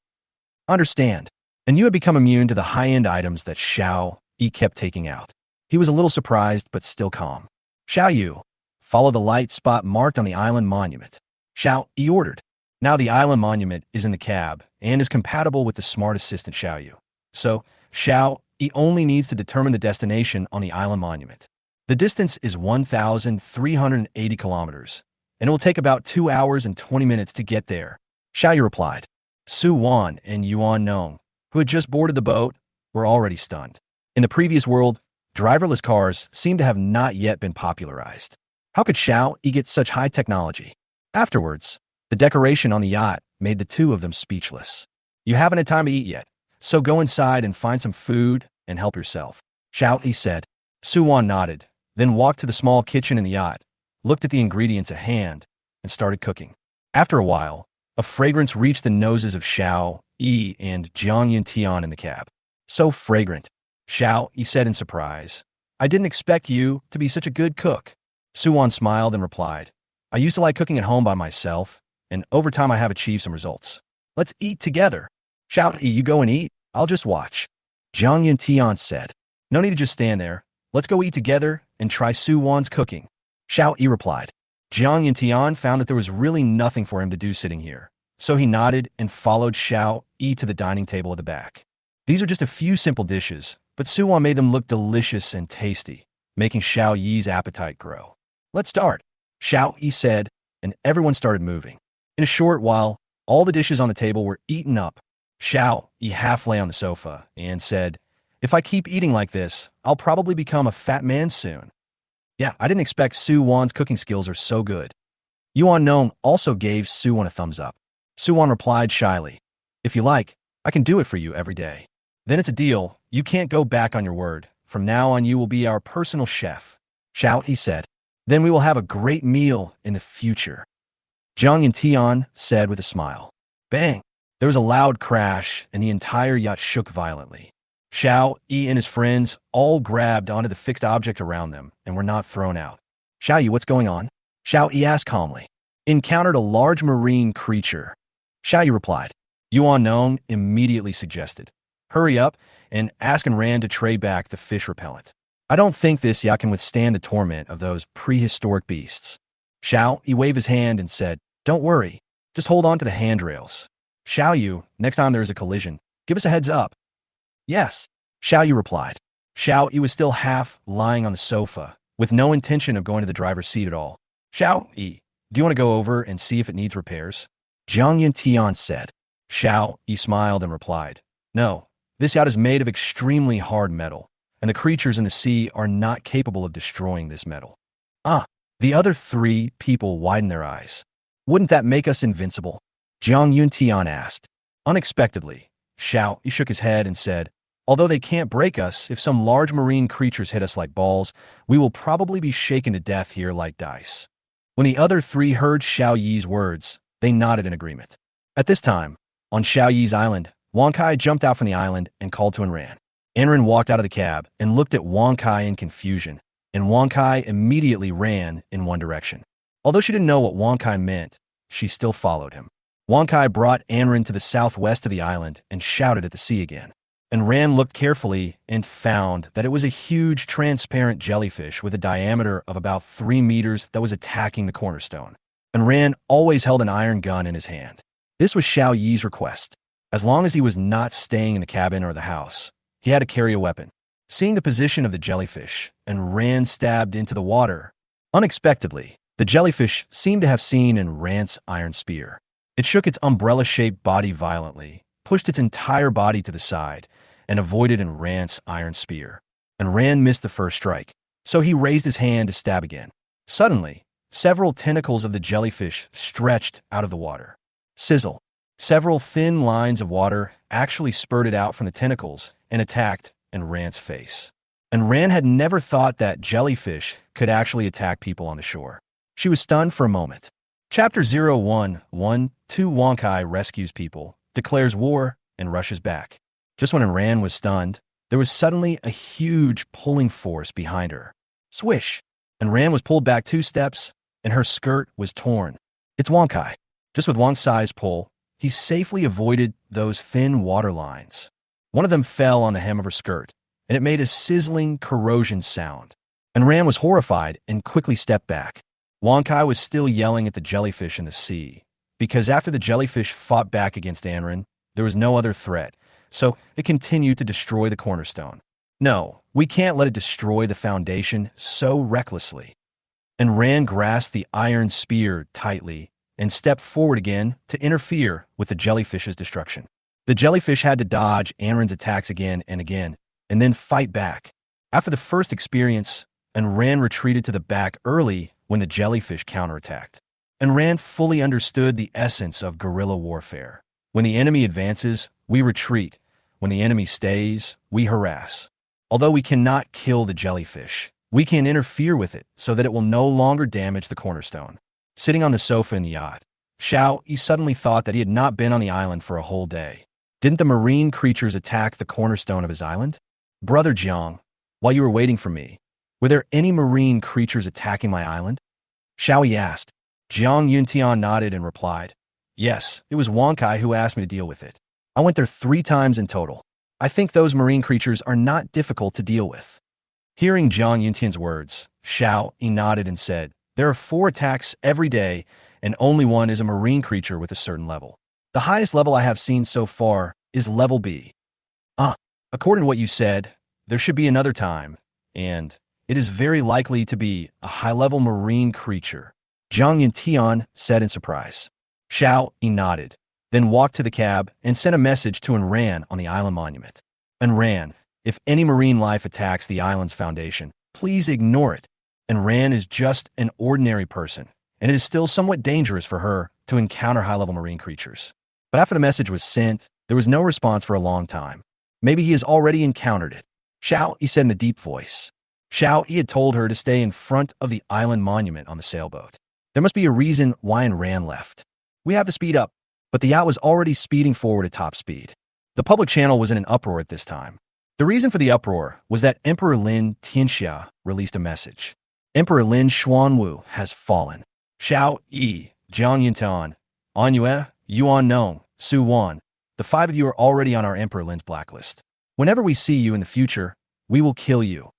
Understand. And you had become immune to the high-end items that Xiao Yi kept taking out. He was a little surprised, but still calm. Xiao Yu, follow the light spot marked on the island monument. Xiao Yi ordered. Now the island monument is in the cab and is compatible with the smart assistant Xiao Yu. So, Xiao Yi only needs to determine the destination on the island monument. The distance is 1,380 kilometers, and it will take about 2 hours and 20 minutes to get there. Xiao Yu replied. Su Wan and Yuan Nong, who had just boarded the boat, were already stunned. In the previous world, driverless cars seem to have not yet been popularized. How could Xiao Yi get such high technology? Afterwards, the decoration on the yacht made the two of them speechless. You haven't had time to eat yet, so go inside and find some food and help yourself. Xiao Yi said. Su Wan nodded, then walked to the small kitchen in the yacht, looked at the ingredients at hand, and started cooking. After a while, a fragrance reached the noses of Xiao Yi and Jiang Yuntian in the cab. So fragrant. Xiao Yi said in surprise. I didn't expect you to be such a good cook. Su Wan smiled and replied, I used to like cooking at home by myself, and over time I have achieved some results. Let's eat together. Xiao Yi, you go and eat, I'll just watch. Jiang Yuntian said, no need to just stand there. Let's go eat together and try Su Wan's cooking. Xiao Yi replied. Jiang Yuntian found that there was really nothing for him to do sitting here, so he nodded and followed Xiao Yi to the dining table at the back. These are just a few simple dishes, but Su Wan made them look delicious and tasty, making Xiao Yi's appetite grow. Let's start, Xiao Yi said, and everyone started moving. In a short while, all the dishes on the table were eaten up. Xiao Yi half lay on the sofa and said, If I keep eating like this, I'll probably become a fat man soon. Yeah, I didn't expect Su Wan's cooking skills are so good. Yuan Nong also gave Su Wan a thumbs up. Su Wan replied shyly, if you like, I can do it for you every day. Then it's a deal. You can't go back on your word. From now on, you will be our personal chef. Shout, he said. Then we will have a great meal in the future. Zhang Yantian said with a smile. Bang! There was a loud crash, and the entire yacht shook violently. Xiao, Yi, and his friends all grabbed onto the fixed object around them and were not thrown out. Xiao Yi, what's going on? Xiao Yi asked calmly. Encountered a large marine creature. Xiao Yi replied. Yuan Nong immediately suggested. Hurry up and ask and ran to tray back the fish repellent. I don't think this yacht can withstand the torment of those prehistoric beasts. Xiao Yi waved his hand and said, don't worry, just hold on to the handrails. Xiao Yu, next time there is a collision, give us a heads up. Yes, Xiao Yu replied. Xiao Yi was still half lying on the sofa, with no intention of going to the driver's seat at all. Xiao Yi, do you want to go over and see if it needs repairs? Zhang Yantian said. Xiao Yi smiled and replied, no, this yacht is made of extremely hard metal, and the creatures in the sea are not capable of destroying this metal. Ah, the other three people widened their eyes. Wouldn't that make us invincible? Zhang Yuntian asked. Unexpectedly, Xiao Yi shook his head and said, although they can't break us, if some large marine creatures hit us like balls, we will probably be shaken to death here like dice. When the other three heard Xiao Yi's words, they nodded in agreement. At this time, on Xiao Yi's island, Wang Kai jumped out from the island and called to Enran. Enran walked out of the cab and looked at Wang Kai in confusion, and Wang Kai immediately ran in one direction. Although she didn't know what Wang Kai meant, she still followed him. Wang Kai brought Enran to the southwest of the island and shouted at the sea again. Enran looked carefully and found that it was a huge transparent jellyfish with a diameter of about 3 meters that was attacking the cornerstone. Enran always held an iron gun in his hand. This was Xiao Yi's request. As long as he was not staying in the cabin or the house, he had to carry a weapon. Seeing the position of the jellyfish, Enran stabbed into the water. Unexpectedly, the jellyfish seemed to have seen Enran's iron spear. It shook its umbrella-shaped body violently, pushed its entire body to the side, and avoided Enran's iron spear. Enran missed the first strike, so he raised his hand to stab again. Suddenly, several tentacles of the jellyfish stretched out of the water. Sizzle. Several thin lines of water actually spurted out from the tentacles and attacked Enran's face. Enran had never thought that jellyfish could actually attack people on the shore. She was stunned for a moment. Chapter 0112 Wang Kai rescues people, declares war, and rushes back. Just when Enran was stunned, there was suddenly a huge pulling force behind her. Swish! Enran was pulled back 2 steps, and her skirt was torn. It's Wang Kai. Just with one size pull, he safely avoided those thin water lines. One of them fell on the hem of her skirt, and it made a sizzling corrosion sound. Enran was horrified and quickly stepped back. Wang Kai was still yelling at the jellyfish in the sea, because after the jellyfish fought back against Enran, there was no other threat, so it continued to destroy the cornerstone. No, we can't let it destroy the foundation so recklessly. Enran grasped the iron spear tightly and stepped forward again to interfere with the jellyfish's destruction. The jellyfish had to dodge Enran's attacks again and again, and then fight back. After the first experience, Enran retreated to the back early when the jellyfish counterattacked. Enran fully understood the essence of guerrilla warfare. When the enemy advances, we retreat. When the enemy stays, we harass. Although we cannot kill the jellyfish, we can interfere with it so that it will no longer damage the cornerstone. Sitting on the sofa in the yacht, Xiao Yi suddenly thought that he had not been on the island for a whole day. Didn't the marine creatures attack the cornerstone of his island? Brother Jiang, while you were waiting for me, were there any marine creatures attacking my island? Xiao Yi asked. Jiang Yuntian nodded and replied, yes, it was Wang Kai who asked me to deal with it. I went there 3 times in total. I think those marine creatures are not difficult to deal with. Hearing Jiang Yuntian's words, Xiao Yi nodded and said, there are 4 attacks every day, and only one is a marine creature with a certain level. The highest level I have seen so far is level B. According to what you said, there should be another time, and it is very likely to be a high-level marine creature, Zhang Yantian said in surprise. Xiao Yi nodded, then walked to the cab and sent a message to Enran on the island monument. Enran, If any marine life attacks the island's foundation, please ignore it. And Ran is just an ordinary person, and it is still somewhat dangerous for her to encounter high-level marine creatures. But after the message was sent, there was no response for a long time. Maybe he has already encountered it. Xiao, he said in a deep voice. Xiao, he had told her to stay in front of the island monument on the sailboat. There must be a reason why Ran left. We have to speed up, but the yacht was already speeding forward at top speed. The public channel was in an uproar at this time. The reason for the uproar was that Emperor Lin Tianxia released a message. Emperor Lin Xuanwu has fallen. Xiao Yi, Jiang Yintan, Anyue, Yuan Nong, Su Wan. The 5 of you are already on our Emperor Lin's blacklist. Whenever we see you in the future, we will kill you.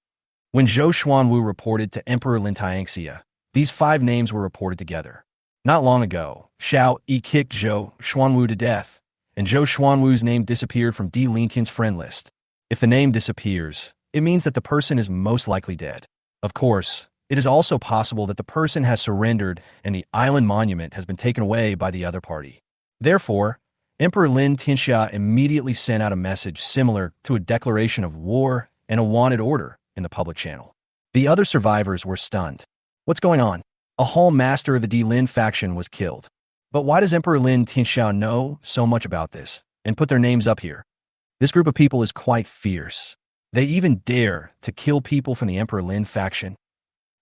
When Zhou Xuanwu reported to Emperor Lin Tianxia, these 5 names were reported together. Not long ago, Xiao Yi kicked Zhou Xuanwu to death, and Zhou Xuanwu's name disappeared from Di Lintian's friend list. If the name disappears, it means that the person is most likely dead. Of course, it is also possible that the person has surrendered and the island monument has been taken away by the other party. Therefore, Emperor Lin Tianxia immediately sent out a message similar to a declaration of war and a wanted order in the public channel. The other survivors were stunned. What's going on? A hall master of the Di Lin faction was killed. But why does Emperor Lin Tianxia know so much about this and put their names up here? This group of people is quite fierce. They even dare to kill people from the Emperor Lin faction.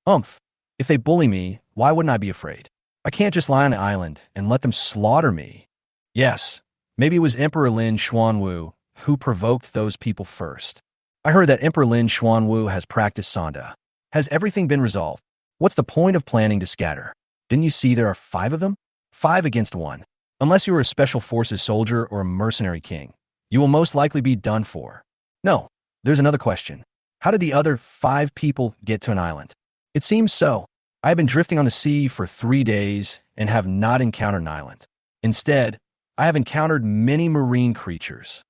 If they bully me, why wouldn't I be afraid? I can't just lie on the island and let them slaughter me. Yes, maybe it was Emperor Lin Xuanwu who provoked those people first. I heard that Emperor Lin Xuanwu has practiced Sanda. Has everything been resolved? What's the point of planning to scatter? Didn't you see there are 5 of them? 5 against 1. Unless you are a special forces soldier or a mercenary king, you will most likely be done for. No, there's another question. How did the other 5 people get to an island? It seems so. I have been drifting on the sea for 3 days and have not encountered an island. Instead, I have encountered many marine creatures.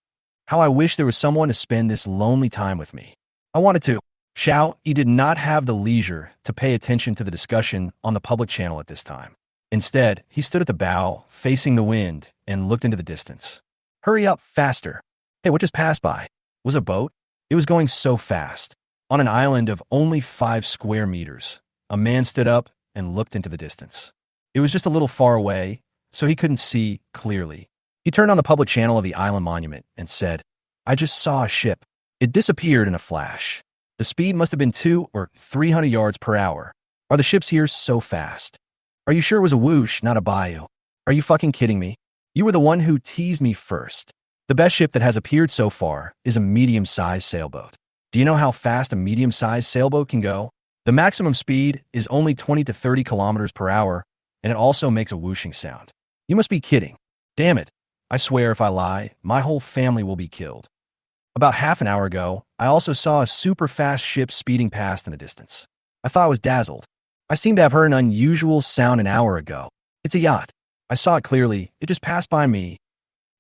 How I wish there was someone to spend this lonely time with me. I wanted to. Xiao Yi did not have the leisure to pay attention to the discussion on the public channel at this time. Instead, he stood at the bow, facing the wind, and looked into the distance. Hurry up, faster. Hey, what just passed by? Was a boat? It was going so fast. On an island of only 5 square meters, a man stood up and looked into the distance. It was just a little far away, so he couldn't see clearly. He turned on the public channel of the island monument and said, I just saw a ship. It disappeared in a flash. The speed must have been 200 or 300 yards per hour. Are the ships here so fast? Are you sure it was a whoosh, not a bayou? Are you fucking kidding me? You were the one who teased me first. The best ship that has appeared so far is a medium-sized sailboat. Do you know how fast a medium-sized sailboat can go? The maximum speed is only 20 to 30 kilometers per hour, and it also makes a whooshing sound. You must be kidding. Damn it. I swear if I lie, my whole family will be killed. About half an hour ago, I also saw a super fast ship speeding past in the distance. I thought I was dazzled. I seem to have heard an unusual sound an hour ago. It's a yacht. I saw it clearly. It just passed by me.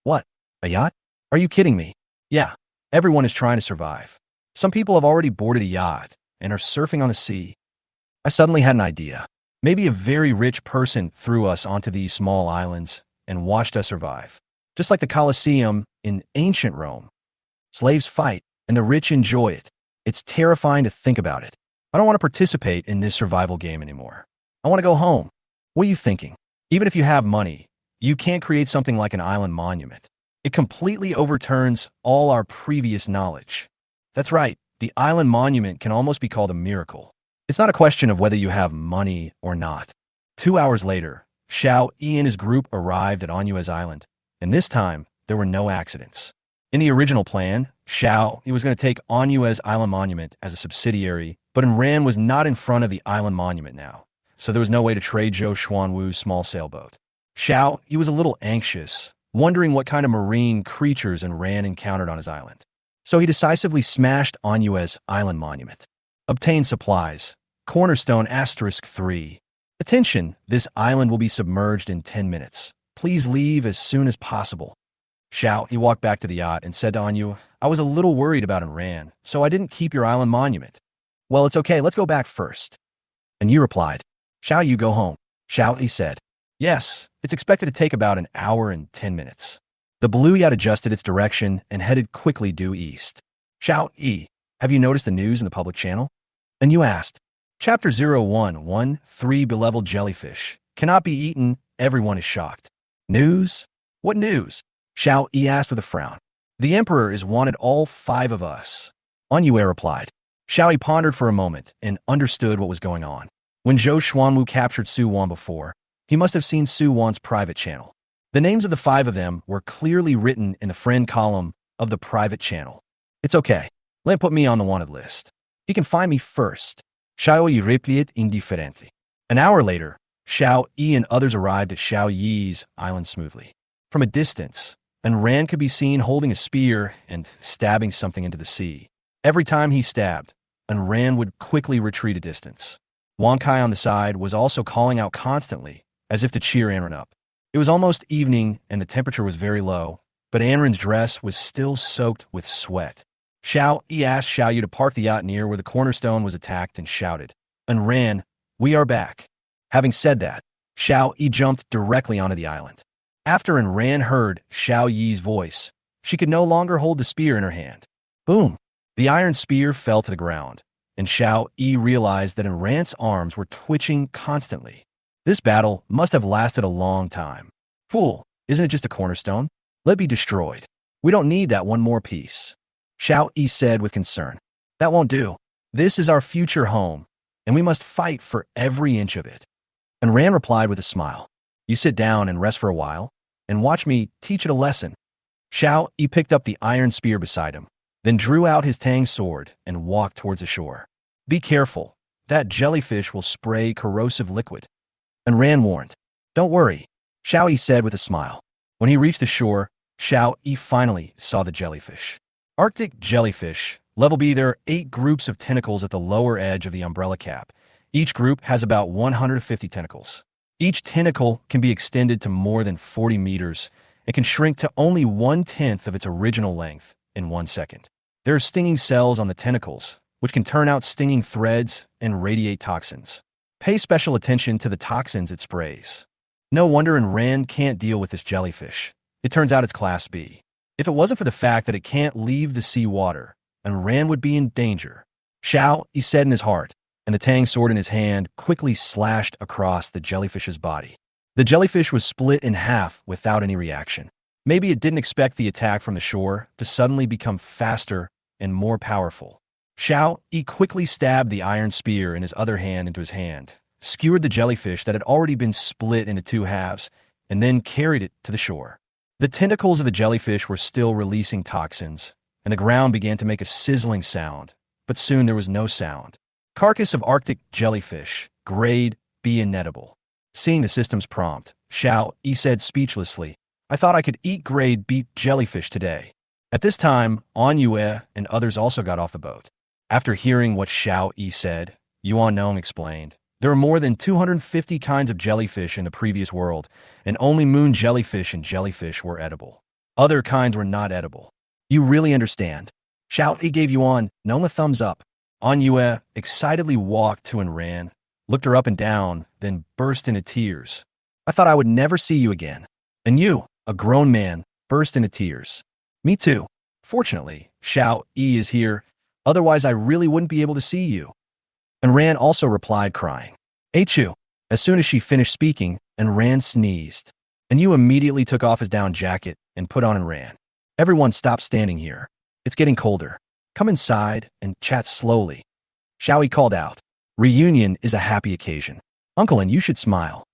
What? A yacht? Are you kidding me? Yeah. Everyone is trying to survive. Some people have already boarded a yacht and are surfing on the sea. I suddenly had an idea. Maybe a very rich person threw us onto these small islands and watched us survive. Just like the Colosseum in ancient Rome. Slaves fight, and the rich enjoy it. It's terrifying to think about it. I don't want to participate in this survival game anymore. I want to go home. What are you thinking? Even if you have money, you can't create something like an island monument. It completely overturns all our previous knowledge. That's right, the island monument can almost be called a miracle. It's not a question of whether you have money or not. 2 hours later, Xiao Yi and his group arrived at Anyue's island, and this time, there were no accidents. In the original plan, Xiao Yi was going to take Anyue's island monument as a subsidiary, but Ran was not in front of the island monument now, so there was no way to trade Zhou Xuanwu's small sailboat. Xiao Yi was a little anxious, wondering what kind of marine creatures Ran encountered on his island. So he decisively smashed Anyue's island monument. Obtain supplies. Cornerstone *3. Attention, this island will be submerged in 10 minutes. Please leave as soon as possible. Xiao Yi walked back to the yacht and said to Anyue, I was a little worried about Ran, so I didn't keep your island monument. Well, it's okay, let's go back first. And you replied, Xiao Yi, go home. Xiao Yi said, yes, it's expected to take about an hour and 10 minutes. The blue yacht adjusted its direction and headed quickly due east. Xiao Yi, have you noticed the news in the public channel? And you asked. Chapter 0113 Beloved Jellyfish. Cannot be eaten, everyone is shocked. News? What news? Xiao Yi asked with a frown. The Emperor is wanted all 5 of us. On Yue replied. Xiao Yi pondered for a moment and understood what was going on. When Zhou Xuanwu captured Su Wan before, he must have seen Su Wan's private channel. The names of the 5 of them were clearly written in the friend column of the private channel. It's okay. Let him put me on the wanted list. He can find me first. Xiao Yi replied indifferently. An hour later, Xiao Yi and others arrived at Xiao Yi's island smoothly. From a distance, and Ran could be seen holding a spear and stabbing something into the sea. Every time he stabbed, and Ran would quickly retreat a distance. Wang Kai on the side was also calling out constantly, as if to cheer Anren up. It was almost evening and the temperature was very low, but Anren's dress was still soaked with sweat. Xiao Yi asked Xiao Yu to park the yacht near where the cornerstone was attacked and shouted, "And Ran, we are back." Having said that, Xiao Yi jumped directly onto the island. After and Ran heard Xiao Yi's voice, she could no longer hold the spear in her hand. Boom! The iron spear fell to the ground, and Xiao Yi realized that Ran's arms were twitching constantly. This battle must have lasted a long time. Fool, isn't it just a cornerstone? Let it be destroyed. We don't need that one more piece. Xiao Yi said with concern. That won't do. This is our future home, and we must fight for every inch of it. And Ran replied with a smile. You sit down and rest for a while, and watch me teach it a lesson. Xiao Yi picked up the iron spear beside him, then drew out his tang sword and walked towards the shore. Be careful. That jellyfish will spray corrosive liquid. And Ran warned. Don't worry, Xiao Yi said with a smile. When he reached the shore, Xiao Yi finally saw the jellyfish. Arctic jellyfish. Level B, there are 8 groups of tentacles at the lower edge of the umbrella cap. Each group has about 150 tentacles. Each tentacle can be extended to more than 40 meters and can shrink to only 1/10 of its original length in 1 second. There are stinging cells on the tentacles, which can turn out stinging threads and radiate toxins. Pay special attention to the toxins it sprays. No wonder Ran can't deal with this jellyfish. It turns out it's Class B. If it wasn't for the fact that it can't leave the sea water, Ran would be in danger. Xiao, he said in his heart, and the tang sword in his hand quickly slashed across the jellyfish's body. The jellyfish was split in half without any reaction. Maybe it didn't expect the attack from the shore to suddenly become faster and more powerful. Xiao Yi quickly stabbed the iron spear in his other hand into his hand, skewered the jellyfish that had already been split into 2 halves, and then carried it to the shore. The tentacles of the jellyfish were still releasing toxins, and the ground began to make a sizzling sound, but soon there was no sound. Carcass of Arctic jellyfish, grade B inedible. Seeing the system's prompt, Xiao Yi said speechlessly, I thought I could eat grade B jellyfish today. At this time, An Yue and others also got off the boat. After hearing what Xiao Yi said, Yuan Nong explained, there are more than 250 kinds of jellyfish in the previous world, and only moon jellyfish and jellyfish were edible. Other kinds were not edible. You really understand? Xiao Yi gave Yuan Nong a thumbs up. An Yue excitedly walked to and ran, looked her up and down, then burst into tears. I thought I would never see you again. And you, a grown man, burst into tears. Me too. Fortunately, Xiao Yi is here, otherwise I really wouldn't be able to see you. And Ran also replied crying. Achu. As soon as she finished speaking, and Ran sneezed. And you immediately took off his down jacket and put on and ran. Everyone stop standing here. It's getting colder. Come inside and chat slowly. Xiao Yi called out. Reunion is a happy occasion. Uncle, and you should smile.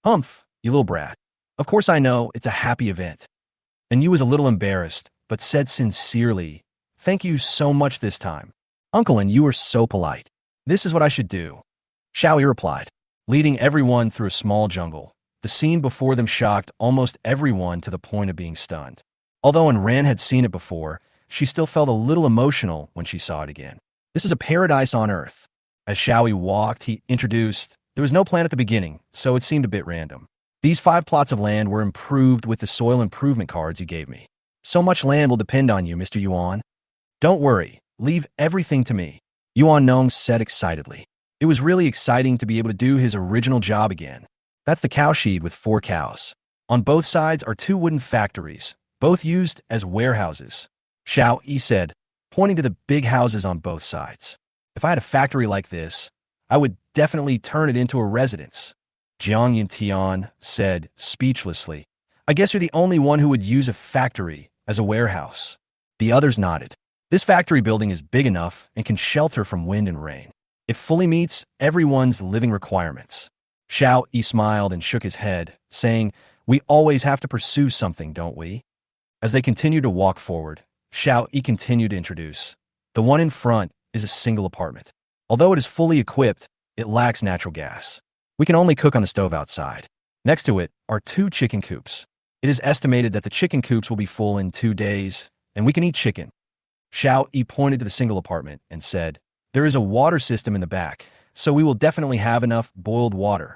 Humph, you little brat. Of course I know it's a happy event. And you was a little embarrassed, but said sincerely, thank you so much this time. Uncle, and you are so polite. This is what I should do. Xiao Yi replied, leading everyone through a small jungle. The scene before them shocked almost everyone to the point of being stunned. Although Ran had seen it before, she still felt a little emotional when she saw it again. This is a paradise on Earth. As Xiao Yi walked, he introduced, there was no plan at the beginning, so it seemed a bit random. These 5 plots of land were improved with the soil improvement cards you gave me. So much land will depend on you, Mr. Yuan. Don't worry, leave everything to me. Yuan Nong said excitedly. It was really exciting to be able to do his original job again. That's the cowshed with 4 cows. On both sides are 2 wooden factories, both used as warehouses. Xiao Yi said, pointing to the big houses on both sides. If I had a factory like this, I would definitely turn it into a residence. Jiang Yintian said speechlessly. I guess you're the only one who would use a factory as a warehouse. The others nodded. This factory building is big enough and can shelter from wind and rain. It fully meets everyone's living requirements. Xiao Yi smiled and shook his head, saying, we always have to pursue something, don't we? As they continued to walk forward, Xiao Yi continued to introduce. The one in front is a single apartment. Although it is fully equipped, it lacks natural gas. We can only cook on the stove outside. Next to it are 2 chicken coops. It is estimated that the chicken coops will be full in 2 days, and we can eat chicken. Xiao Yi pointed to the single apartment and said, there is a water system in the back, so we will definitely have enough boiled water.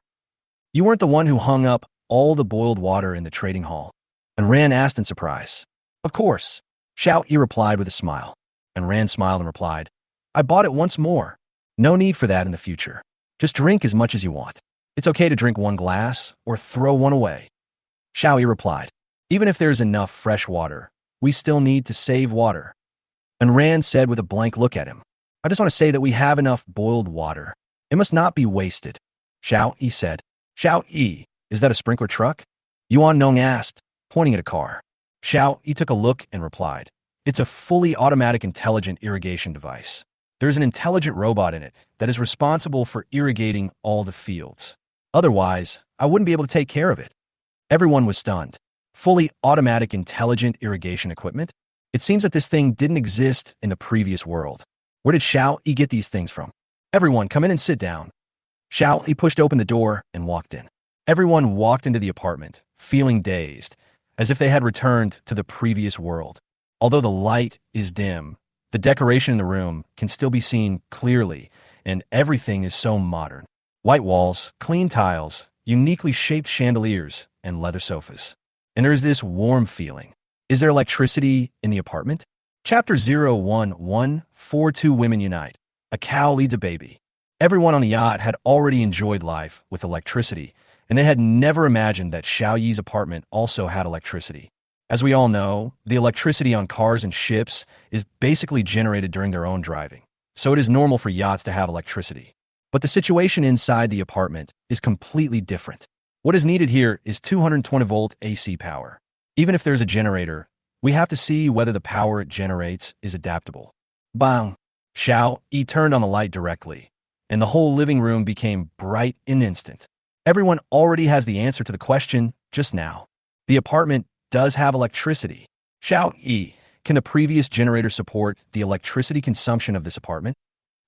You weren't the one who hung up all the boiled water in the trading hall? And Ran asked in surprise. Of course. Xiao Yi replied with a smile. And Ran smiled and replied, I bought it once more. No need for that in the future. Just drink as much as you want. It's okay to drink 1 glass or throw one away. Xiao Yi replied, even if there's enough fresh water, we still need to save water. And Ran said with a blank look at him, I just want to say that we have enough boiled water. It must not be wasted. Xiao Yi said. Xiao Yi, is that a sprinkler truck? Yuan Nong asked, pointing at a car. Xiao Yi took a look and replied, it's a fully automatic intelligent irrigation device. There's an intelligent robot in it that is responsible for irrigating all the fields. Otherwise, I wouldn't be able to take care of it. Everyone was stunned. Fully automatic intelligent irrigation equipment? It seems that this thing didn't exist in the previous world. Where did Xiao Yi get these things from? Everyone, come in and sit down. Xiao Yi pushed open the door and walked in. Everyone walked into the apartment, feeling dazed, as if they had returned to the previous world. Although the light is dim, the decoration in the room can still be seen clearly, and everything is so modern. White walls, clean tiles, uniquely shaped chandeliers, and leather sofas. And there is this warm feeling. Is there electricity in the apartment? Chapter 01142 Women Unite. A cow leads a baby. Everyone on the yacht had already enjoyed life with electricity, and they had never imagined that Xiao Yi's apartment also had electricity. As we all know, the electricity on cars and ships is basically generated during their own driving, so it is normal for yachts to have electricity. But the situation inside the apartment is completely different. What is needed here is 220-volt AC power. Even if there's a generator, we have to see whether the power it generates is adaptable. Bang! Xiao Yi turned on the light directly, and the whole living room became bright in an instant. Everyone already has the answer to the question just now. The apartment does have electricity. Xiao Yi, can the previous generator support the electricity consumption of this apartment?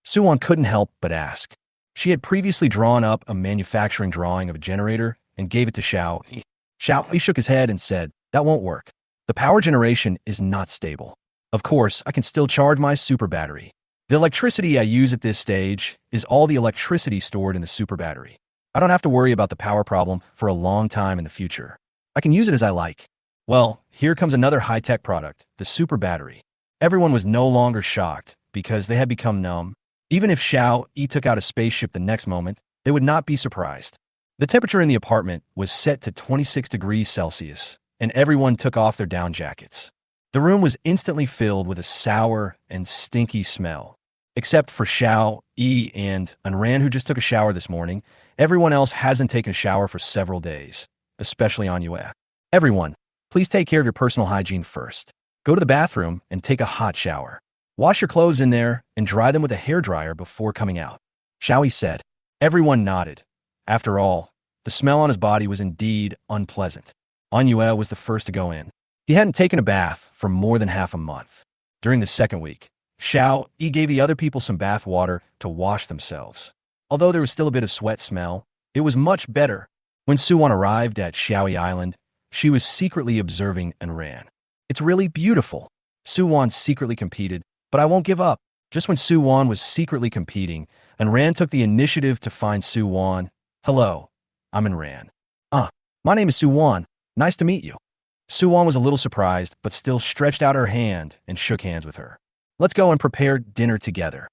Suwon couldn't help but ask. She had previously drawn up a manufacturing drawing of a generator and gave it to Xiao Yi. Xiao Yi shook his head and said, that won't work. The power generation is not stable. Of course, I can still charge my super battery. The electricity I use at this stage is all the electricity stored in the super battery. I don't have to worry about the power problem for a long time in the future. I can use it as I like. Well, here comes another high-tech product, the super battery. Everyone was no longer shocked because they had become numb. Even if Xiao Yi took out a spaceship the next moment, they would not be surprised. The temperature in the apartment was set to 26 degrees Celsius, and everyone took off their down jackets. The room was instantly filled with a sour and stinky smell. Except for Xiao Yi and Ran, who just took a shower this morning, everyone else hasn't taken a shower for several days, especially on Yue. Everyone, please take care of your personal hygiene first. Go to the bathroom and take a hot shower. Wash your clothes in there and dry them with a hairdryer before coming out. Xiao Yi said. Everyone nodded. After all, the smell on his body was indeed unpleasant. An Yue was the first to go in. He hadn't taken a bath for more than half a month. During the second week, Xiao Yi gave the other people some bath water to wash themselves. Although there was still a bit of sweat smell, it was much better. When Suwon arrived at Xiaoyi Island, she was secretly observing and ran. It's really beautiful. Suwon secretly competed, but I won't give up. Just when Suwon was secretly competing, Anran took the initiative to find Suwon. Hello, I'm Anran. My name is Suwon. Nice to meet you. Suwon was a little surprised, but still stretched out her hand and shook hands with her. Let's go and prepare dinner together.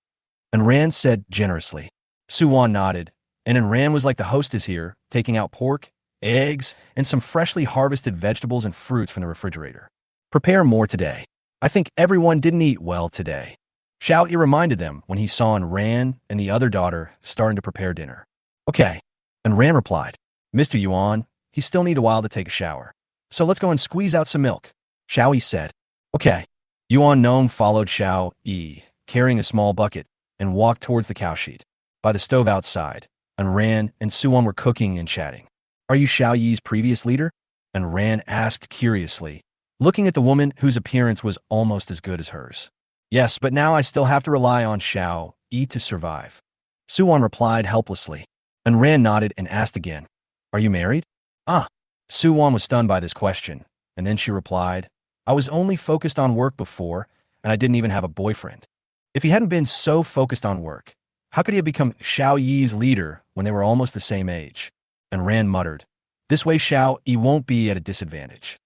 Anran said generously. Suwon nodded, and Anran was like the hostess here, taking out pork, eggs, and some freshly harvested vegetables and fruits from the refrigerator. Prepare more today. I think everyone didn't eat well today. Xiao Yi reminded them when he saw Ran and the other daughter starting to prepare dinner. Okay. And Ran replied, Mr. Yuan, he still need a while to take a shower. So let's go and squeeze out some milk. Xiao Yi said. Okay. Yuan Nong followed Xiao Yi, carrying a small bucket, and walked towards the cowshed. By the stove outside, and Ran and Suwon were cooking and chatting. Are you Xiao Yi's previous leader? And Ran asked curiously, looking at the woman whose appearance was almost as good as hers. Yes, but now I still have to rely on Xiao Yi to survive. Suwon replied helplessly, and Ran nodded and asked again, Are you married? Ah. Suwon was stunned by this question, and then she replied, I was only focused on work before, and I didn't even have a boyfriend. If he hadn't been so focused on work, how could he have become Xiao Yi's leader when they were almost the same age? And Ran muttered, This way Xiao Yi won't be at a disadvantage.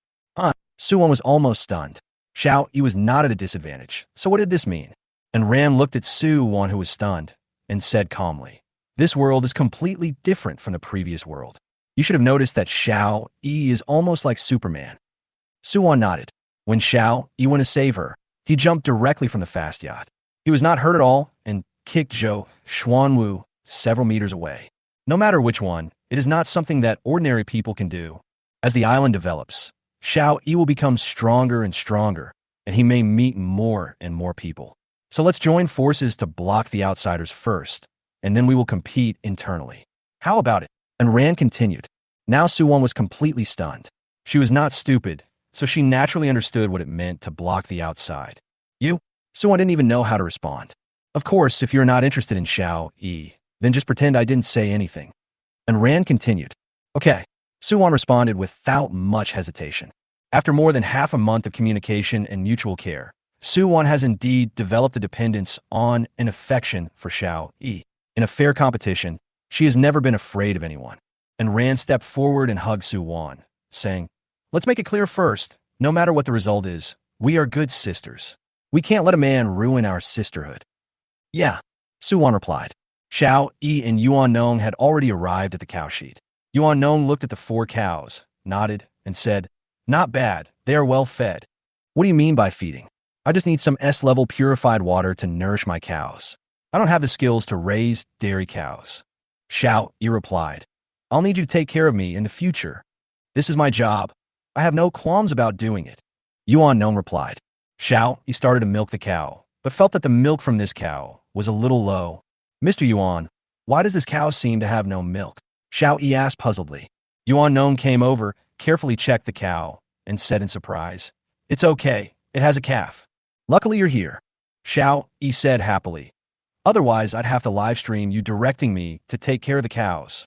Suwon was almost stunned. Xiao Yi was not at a disadvantage, so what did this mean? And Ran looked at Suwon, who was stunned, and said calmly, This world is completely different from the previous world. You should have noticed that Xiao Yi is almost like Superman. Suwon nodded. When Xiao Yi went to save her, he jumped directly from the fast yacht. He was not hurt at all and kicked Zhou Xuanwu several meters away. No matter which one, it is not something that ordinary people can do. As the island develops, Xiao Yi will become stronger and stronger, and he may meet more and more people. So let's join forces to block the outsiders first, and then we will compete internally. How about it? And Ran continued. Now Suwon was completely stunned. She was not stupid, so she naturally understood what it meant to block the outside. You? Suwon didn't even know how to respond. Of course, if you're not interested in Xiao Yi, then just pretend I didn't say anything. And Ran continued. Okay. Suwon responded without much hesitation. After more than half a month of communication and mutual care, Suwon has indeed developed a dependence on and affection for Xiao Yi. In a fair competition, she has never been afraid of anyone. And Ran stepped forward and hugged Suwon, saying, Let's make it clear first, no matter what the result is, we are good sisters. We can't let a man ruin our sisterhood. Yeah, Suwon replied. Xiao Yi and Yuan Nong had already arrived at the cowshed. Yuan Nong looked at the 4 cows, nodded, and said, Not bad, they are well fed. What do you mean by feeding? I just need some S-level purified water to nourish my cows. I don't have the skills to raise dairy cows. Xiao Yi replied, I'll need you to take care of me in the future. This is my job. I have no qualms about doing it. Yuan Nong replied. Xiao Yi started to milk the cow, but felt that the milk from this cow was a little low. Mr. Yuan, why does this cow seem to have no milk? Xiao Yi asked puzzledly. Yuan Nong came over, carefully checked the cow, and said in surprise, It's okay, it has a calf. Luckily you're here. Xiao Yi said happily. Otherwise, I'd have to live stream you directing me to take care of the cows.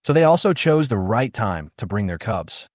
So they also chose the right time to bring their cubs.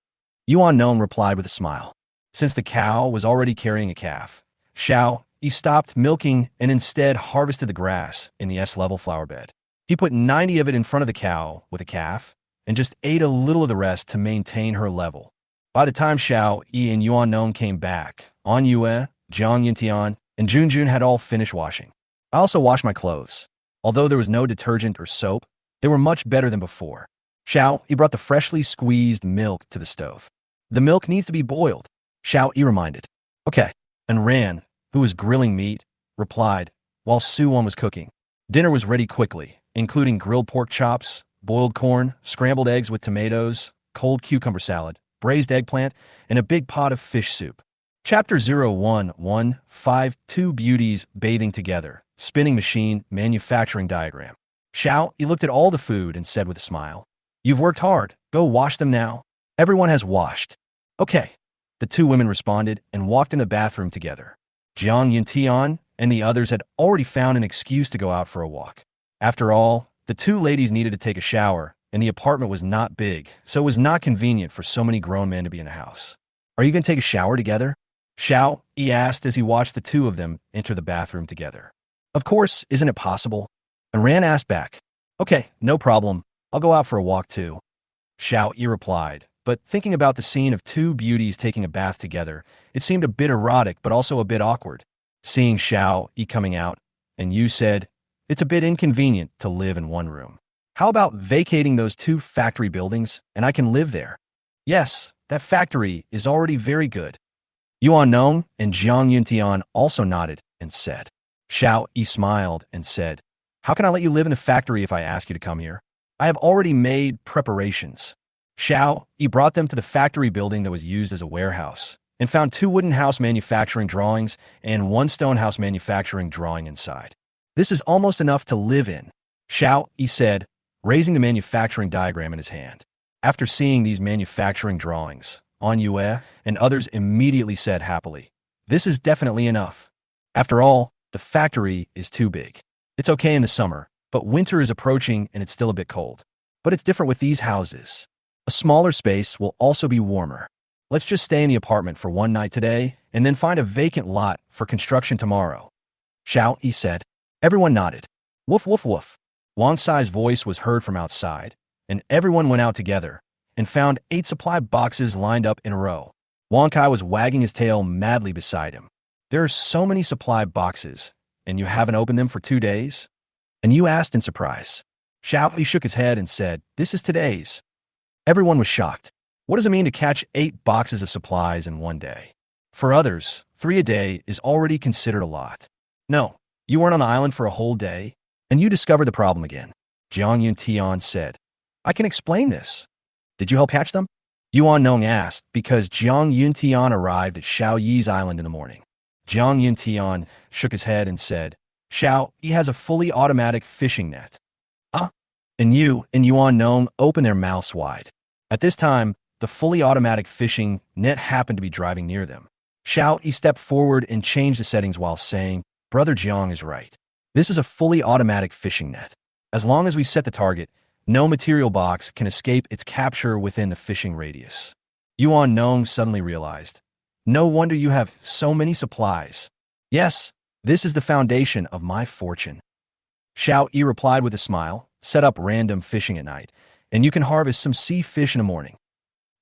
Yuan Nong replied with a smile. Since the cow was already carrying a calf, Xiao Yi stopped milking and instead harvested the grass in the S-level flower bed. He put 90 of it in front of the cow with a calf and just ate a little of the rest to maintain her level. By the time Xiao Yi and Yuan Nong came back, An Yue, Jiang Yintian, and Junjun had all finished washing. I also washed my clothes. Although there was no detergent or soap, they were much better than before. Xiao Yi brought the freshly squeezed milk to the stove. The milk needs to be boiled, Xiao Yi reminded. Okay. And Ran, who was grilling meat, replied, while Suwon was cooking. Dinner was ready quickly, including grilled pork chops, boiled corn, scrambled eggs with tomatoes, cold cucumber salad, braised eggplant, and a big pot of fish soup. Chapter 0115 Two Beauties Bathing Together. Spinning Machine Manufacturing Diagram. Xiao Yi looked at all the food and said with a smile, You've worked hard. Go wash them now. Everyone has washed. Okay. The 2 women responded and walked in the bathroom together. Jiang Yintian and the others had already found an excuse to go out for a walk. After all, the 2 ladies needed to take a shower, and the apartment was not big, so it was not convenient for so many grown men to be in the house. Are you going to take a shower together? Xiao Yi asked as he watched the 2 of them enter the bathroom together. Of course, isn't it possible? And Ran asked back. Okay, no problem. I'll go out for a walk too. Xiao Yi replied, but thinking about the scene of 2 beauties taking a bath together, it seemed a bit erotic but also a bit awkward. Seeing Xiao Yi coming out, and Yu said, It's a bit inconvenient to live in one room. How about vacating those 2 factory buildings and I can live there? Yes, that factory is already very good. Yuan Nong and Jiang Yuntian also nodded and said. Xiao Yi smiled and said, how can I let you live in the factory if I ask you to come here? I have already made preparations. Xiao Yi brought them to the factory building that was used as a warehouse and found 2 wooden house manufacturing drawings and 1 stone house manufacturing drawing inside. This is almost enough to live in, Xiao Yi said, raising the manufacturing diagram in his hand. After seeing these manufacturing drawings, An Yue and others immediately said happily, this is definitely enough. After all, the factory is too big. It's okay in the summer, but winter is approaching and it's still a bit cold. But it's different with these houses. A smaller space will also be warmer. Let's just stay in the apartment for 1 night today and then find a vacant lot for construction tomorrow. Xiao Yi said. Everyone nodded. Woof, woof, woof. Wang Sai's voice was heard from outside, and everyone went out together and found 8 supply boxes lined up in a row. Wang Kai was wagging his tail madly beside him. There are so many supply boxes, and you haven't opened them for 2 days? And you asked in surprise. Xiao Yi shook his head and said, this is today's. Everyone was shocked. What does it mean to catch 8 boxes of supplies in 1 day? For others, 3 a day is already considered a lot. No, you weren't on the island for a whole day, and you discovered the problem again. Jiang Yuntian said, I can explain this. Did you help catch them? Yuan Nong asked, because Jiang Yuntian arrived at Xiao Yi's island in the morning. Jiang Yuntian shook his head and said, Xiao Yi has a fully automatic fishing net. And you and Yuan Nong opened their mouths wide. At this time, the fully automatic fishing net happened to be driving near them. Xiao Yi stepped forward and changed the settings while saying, Brother Jiang is right. This is a fully automatic fishing net. As long as we set the target, no material box can escape its capture within the fishing radius. Yuan Nong suddenly realized, no wonder you have so many supplies. Yes, this is the foundation of my fortune. Xiao Yi replied with a smile, set up random fishing at night, and you can harvest some sea fish in the morning.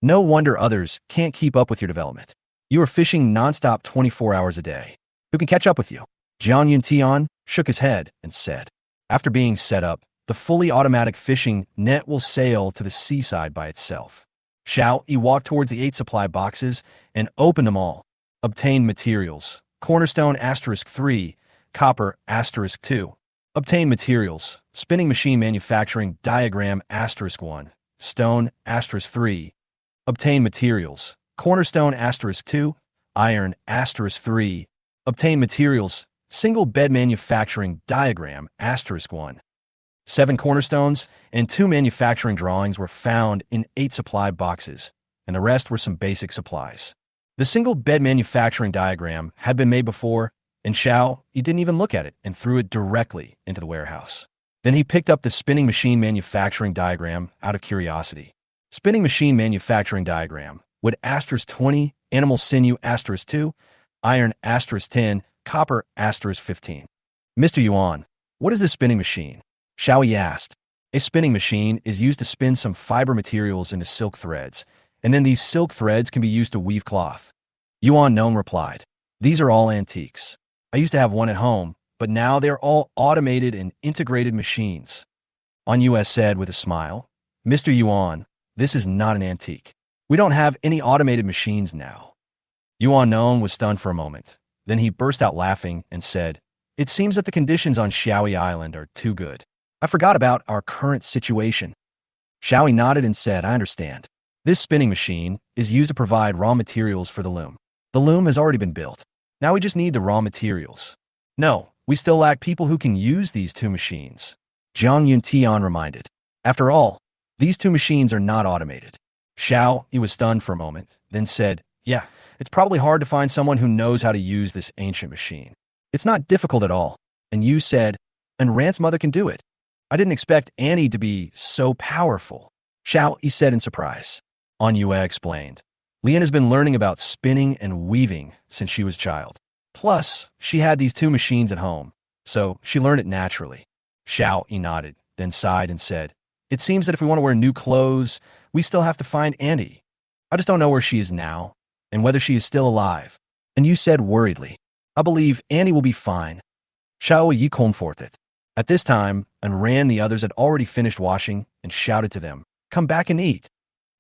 No wonder others can't keep up with your development. You are fishing nonstop 24 hours a day. Who can catch up with you? Jiang Yuntian shook his head and said, after being set up, the fully automatic fishing net will sail to the seaside by itself. Xiao Yi walked towards the 8 supply boxes and opened them all. Obtained materials. Cornerstone *3, copper *2. Obtained materials. Spinning machine manufacturing diagram *1, stone *3. Obtained materials. Cornerstone *2, iron *3. Obtained materials. Single bed manufacturing diagram *1. 7 cornerstones and 2 manufacturing drawings were found in 8 supply boxes, and the rest were some basic supplies. The single bed manufacturing diagram had been made before, and Xiao Yi didn't even look at it and threw it directly into the warehouse. Then he picked up the spinning machine manufacturing diagram out of curiosity. Spinning machine manufacturing diagram wood *20, animal sinew *2, iron *10, copper *15. Mr. Yuan, what is this spinning machine? Xiao Yi asked. A spinning machine is used to spin some fiber materials into silk threads, and then these silk threads can be used to weave cloth. Yuan Nong replied, these are all antiques. I used to have one at home, but now they are all automated and integrated machines. An Yue said with a smile, Mr. Yuan, this is not an antique. We don't have any automated machines now. Yuan Nong was stunned for a moment. Then he burst out laughing and said, it seems that the conditions on Xiaoyi Island are too good. I forgot about our current situation. Xiaoyi nodded and said, I understand. This spinning machine is used to provide raw materials for the loom. The loom has already been built. Now we just need the raw materials. No, we still lack people who can use these 2 machines. Jiang Yuntian reminded. After all, these 2 machines are not automated. Xiao Yi was stunned for a moment, then said, yeah, it's probably hard to find someone who knows how to use this ancient machine. It's not difficult at all. And you said, and Rant's mother can do it. I didn't expect Annie to be so powerful. Xiao Yi said in surprise. An Yue explained. Lian has been learning about spinning and weaving since she was a child. Plus, she had these 2 machines at home, so she learned it naturally. Xiao Yi nodded, then sighed and said, it seems that if we want to wear new clothes, we still have to find Annie. I just don't know where she is now, and whether she is still alive. And you said worriedly, I believe Annie will be fine. Xiao Yi comforted. At this time, and Ran the others had already finished washing and shouted to them, come back and eat.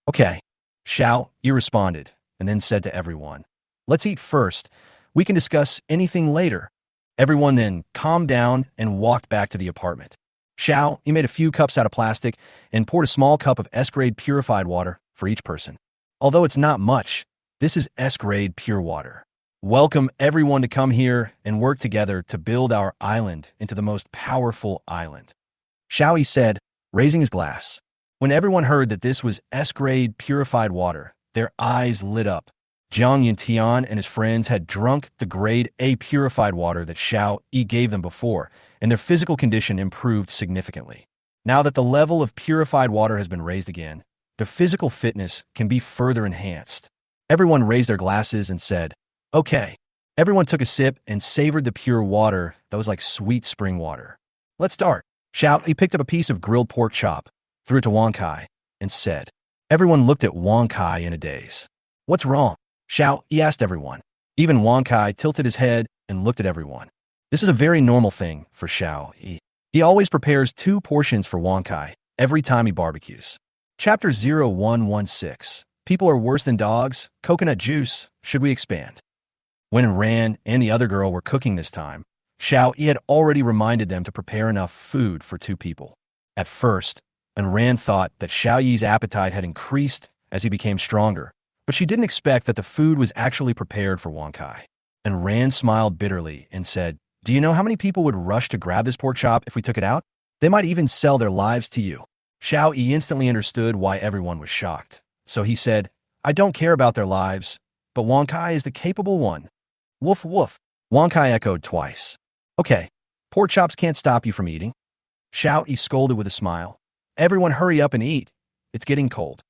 Okay. Xiao Yi responded, and then said to everyone, Let's eat first. We can discuss anything later. Everyone then calmed down and walked back to the apartment. Xiao, he made a few cups out of plastic and poured a small cup of S-grade purified water for each person. Although it's not much, this is S-grade pure water. Welcome everyone to come here and work together to build our island into the most powerful island. Xiao said, raising his glass. When everyone heard that this was S-grade purified water, their eyes lit up. Jiang Yintian and his friends had drunk the grade A purified water that Xiao Yi gave them before, and their physical condition improved significantly. Now that the level of purified water has been raised again, their physical fitness can be further enhanced. Everyone raised their glasses and said, okay. Everyone took a sip and savored the pure water that was like sweet spring water. Let's start. Xiao Yi picked up a piece of grilled pork chop, threw it to Wang Kai, and said. Everyone looked at Wang Kai in a daze. What's wrong? Xiao Yi asked everyone. Even Wang Kai tilted his head and looked at everyone. This is a very normal thing for Xiao Yi. He always prepares 2 portions for Wang Kai every time he barbecues. Chapter 0116. People are worse than dogs. Coconut juice. Should we expand? When Ran and the other girl were cooking this time, Xiao Yi had already reminded them to prepare enough food for 2 people. At first, Ran thought that Xiao Yi's appetite had increased as he became stronger, but she didn't expect that the food was actually prepared for Wang Kai. And Ran smiled bitterly and said, do you know how many people would rush to grab this pork chop if we took it out? They might even sell their lives to you. Xiao Yi instantly understood why everyone was shocked. So he said, I don't care about their lives, but Wang Kai is the capable one. Woof woof. Wang Kai echoed twice. Okay, pork chops can't stop you from eating. Xiao Yi scolded with a smile. Everyone hurry up and eat. It's getting cold.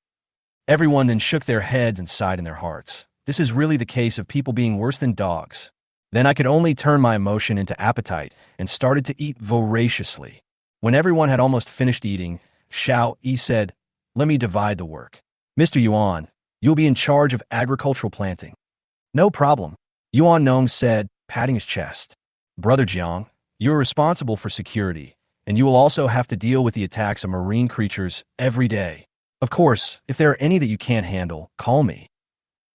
Everyone then shook their heads and sighed in their hearts. This is really the case of people being worse than dogs. Then I could only turn my emotion into appetite and started to eat voraciously. When everyone had almost finished eating, Xiao Yi said, let me divide the work. Mr. Yuan, you'll be in charge of agricultural planting. No problem, Yuan Nong said, patting his chest. Brother Jiang, you're responsible for security, and you will also have to deal with the attacks of marine creatures every day. Of course, if there are any that you can't handle, call me.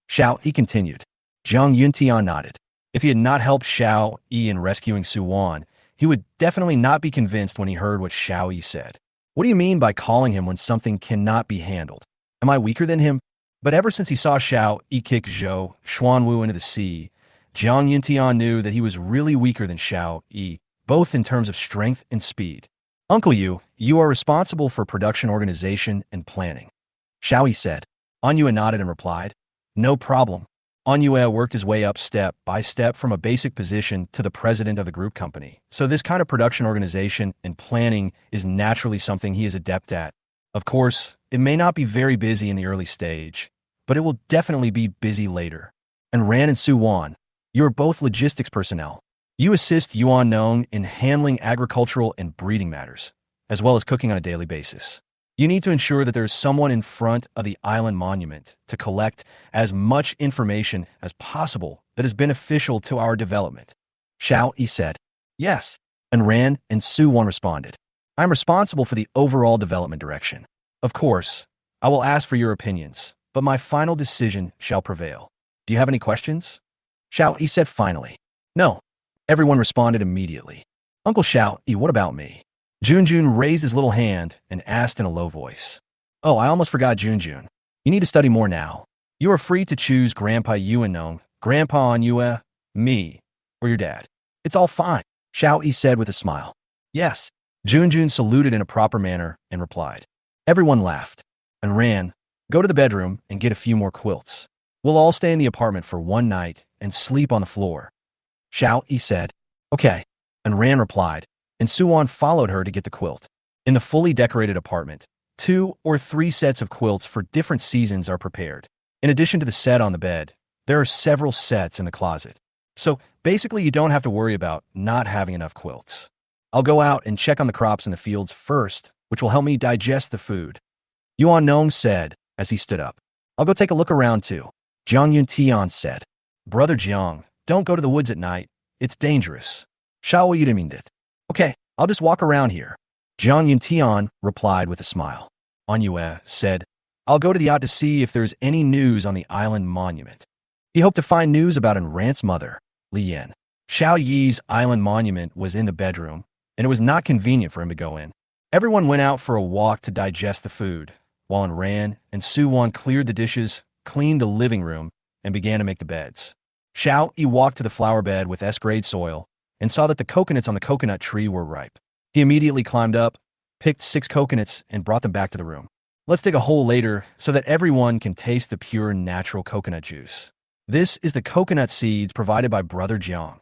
Xiao Yi continued. Jiang Yuntian nodded. If he had not helped Xiao Yi in rescuing Su Wan, he would definitely not be convinced when he heard what Xiao Yi said. What do you mean by calling him when something cannot be handled? Am I weaker than him? But ever since he saw Xiao Yi kick Zhou Xuanwu into the sea, Jiang Yintian knew that he was really weaker than Xiao Yi, both in terms of strength and speed. Uncle Yu, you are responsible for production organization and planning. Xiao Yi said. Anyue nodded and replied, no problem. Anyue worked his way up step by step from a basic position to the president of the group company. So this kind of production organization and planning is naturally something he is adept at. Of course, it may not be very busy in the early stage, but it will definitely be busy later. And Ran and Su Wan, you are both logistics personnel. You assist Yuan Nong in handling agricultural and breeding matters, as well as cooking on a daily basis. You need to ensure that there is someone in front of the island monument to collect as much information as possible that is beneficial to our development. Xiao Yi said. Yes. And Ran and Su Wan responded. I'm responsible for the overall development direction. Of course, I will ask for your opinions, but my final decision shall prevail. Do you have any questions? Xiao Yi said finally. No. Everyone responded immediately. Uncle Xiao Yi, what about me? Junjun raised his little hand and asked in a low voice. Oh, I almost forgot Junjun. You need to study more now. You are free to choose Grandpa Yuanong, Grandpa Anyue, me, or your dad. It's all fine, Xiao Yi said with a smile. Yes. Junjun saluted in a proper manner and replied. Everyone laughed and ran. Go to the bedroom and get a few more quilts. We'll all stay in the apartment for one night and sleep on the floor. Xiao Yi said. Okay. And Ran replied. And Suwan followed her to get the quilt. In the fully decorated apartment, 2 or 3 sets of quilts for different seasons are prepared. In addition to the set on the bed, there are several sets in the closet. So basically you don't have to worry about not having enough quilts. I'll go out and check on the crops in the fields first, which will help me digest the food. Yuan Nong said as he stood up. I'll go take a look around too. Jiang Yuntian said. Brother Jiang, don't go to the woods at night. It's dangerous. Shao Yudimindit. Okay, I'll just walk around here. Jiang Yuntian replied with a smile. Anyue said, I'll go to the yacht to see if there's any news on the island monument. He hoped to find news about Enrant's mother, Li Yan. Xiao Yi's island monument was in the bedroom, and it was not convenient for him to go in. Everyone went out for a walk to digest the food, while Enran and Su Wan cleared the dishes, cleaned the living room, and began to make the beds. Xiao Yi walked to the flower bed with S-grade soil and saw that the coconuts on the coconut tree were ripe. He immediately climbed up, picked 6 coconuts, and brought them back to the room. Let's dig a hole later so that everyone can taste the pure natural coconut juice. This is the coconut seeds provided by Brother Jiang,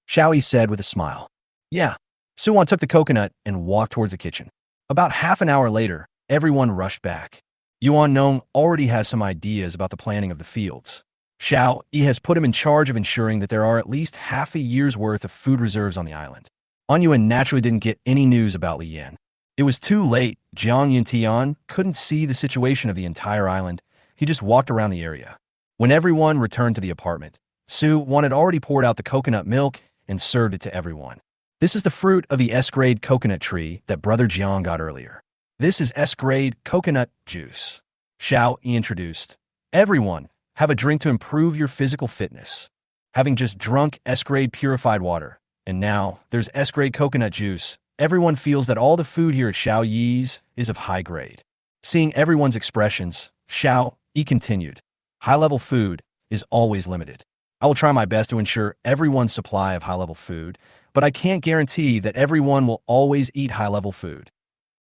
Xiao Yi said with a smile. Yeah. Su Wan took the coconut and walked towards the kitchen. About half an hour later, everyone rushed back. Yuan Nong already has some ideas about the planning of the fields. Xiao Yi has put him in charge of ensuring that there are at least half a year's worth of food reserves on the island. An Yuan naturally didn't get any news about Li Yan. It was too late. Jiang Yuntian couldn't see the situation of the entire island. He just walked around the area. When everyone returned to the apartment, Su Wan had already poured out the coconut milk and served it to everyone. This is the fruit of the S-grade coconut tree that Brother Jiang got earlier. This is S-grade coconut juice. Xiao Yi introduced. Everyone, have a drink to improve your physical fitness. Having just drunk S-grade purified water, and now there's S-grade coconut juice, everyone feels that all the food here at Xiao Yi's is of high grade. Seeing everyone's expressions, Xiao Yi continued. High-level food is always limited. I will try my best to ensure everyone's supply of high-level food, but I can't guarantee that everyone will always eat high-level food.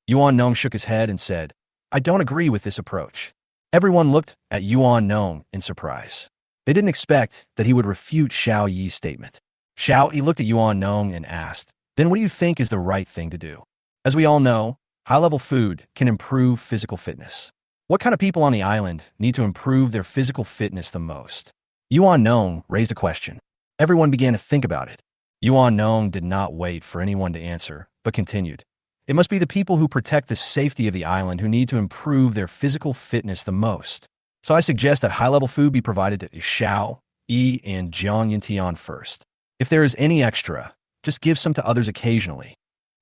Yuan Nong shook his head and said, I don't agree with this approach. Everyone looked at Yuan Nong in surprise. They didn't expect that he would refute Xiao Yi's statement. Xiao Yi looked at Yuan Nong and asked, then what do you think is the right thing to do? As we all know, high-level food can improve physical fitness. What kind of people on the island need to improve their physical fitness the most? Yuan Nong raised a question. Everyone began to think about it. Yuan Nong did not wait for anyone to answer, but continued. It must be the people who protect the safety of the island who need to improve their physical fitness the most. So I suggest that high-level food be provided to Xiao Yi and Jiang Yuntian first. If there is any extra, just give some to others occasionally.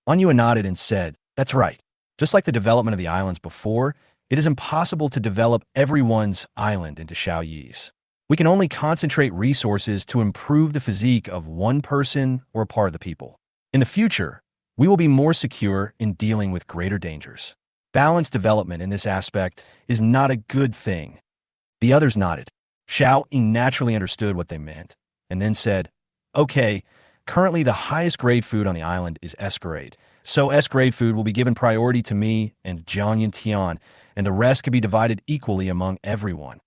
An Yuan nodded and said, that's right. Just like the development of the islands before, it is impossible to develop everyone's island into Xiao Yi's. We can only concentrate resources to improve the physique of one person or part of the people. In the future, we will be more secure in dealing with greater dangers. Balanced development in this aspect is not a good thing. The others nodded. Xiao Yi naturally understood what they meant, and then said, okay, currently the highest grade food on the island is S-grade, so S-grade food will be given priority to me and Jiang Yuntian, and the rest can be divided equally among everyone.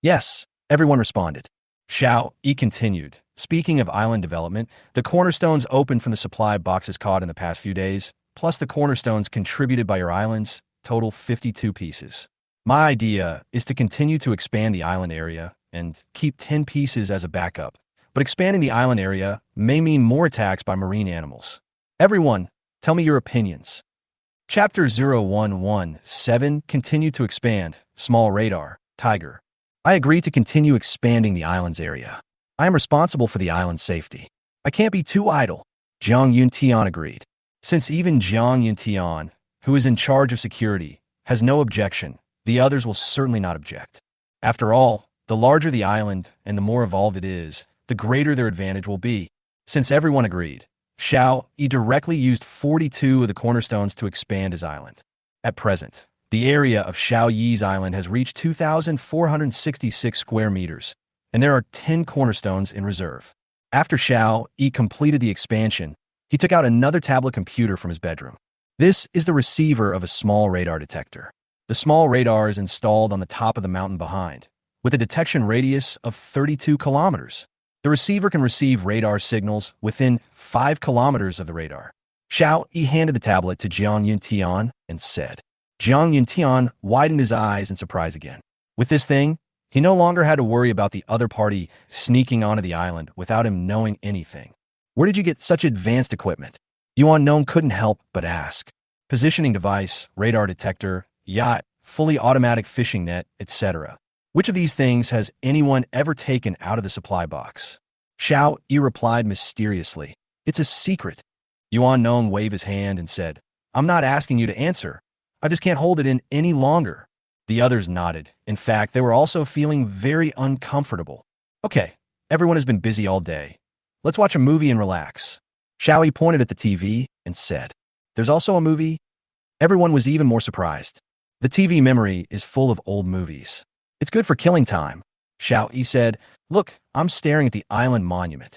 Yes, everyone responded. Xiao Yi continued. Speaking of island development, the cornerstones opened from the supply boxes caught in the past few days, plus the cornerstones contributed by your islands, total 52 pieces. My idea is to continue to expand the island area and keep 10 pieces as a backup, but expanding the island area may mean more attacks by marine animals. Everyone, tell me your opinions. Chapter 0117 Continue to expand, small radar, tiger. I agree to continue expanding the island's area. I am responsible for the island's safety. I can't be too idle. Jiang Yuntian agreed. Since even Jiang Yuntian, who is in charge of security, has no objection, the others will certainly not object. After all, the larger the island and the more evolved it is, the greater their advantage will be. Since everyone agreed, Xiao Yi directly used 42 of the cornerstones to expand his island. At present, the area of Xiao Yi's island has reached 2,466 square meters, and there are 10 cornerstones in reserve. After Xiao Yi completed the expansion, he took out another tablet computer from his bedroom. This is the receiver of a small radar detector. The small radar is installed on the top of the mountain behind, with a detection radius of 32 kilometers. The receiver can receive radar signals within 5 kilometers of the radar. Xiao Yi handed the tablet to Jiang Yuntian and said. Jiang Yuntian widened his eyes in surprise again. With this thing, he no longer had to worry about the other party sneaking onto the island without him knowing anything. Where did you get such advanced equipment? Yuan Nong couldn't help but ask. Positioning device, radar detector, yacht, fully automatic fishing net, etc. Which of these things has anyone ever taken out of the supply box? Xiao Yi replied mysteriously. It's a secret. Yuan Nong waved his hand and said, I'm not asking you to answer. I just can't hold it in any longer. The others nodded. In fact, they were also feeling very uncomfortable. Okay, everyone has been busy all day. Let's watch a movie and relax. Xiao Yi pointed at the TV and said, There's also a movie? Everyone was even more surprised. The TV memory is full of old movies. It's good for killing time. Xiao Yi said, Look, I'm staring at the island monument.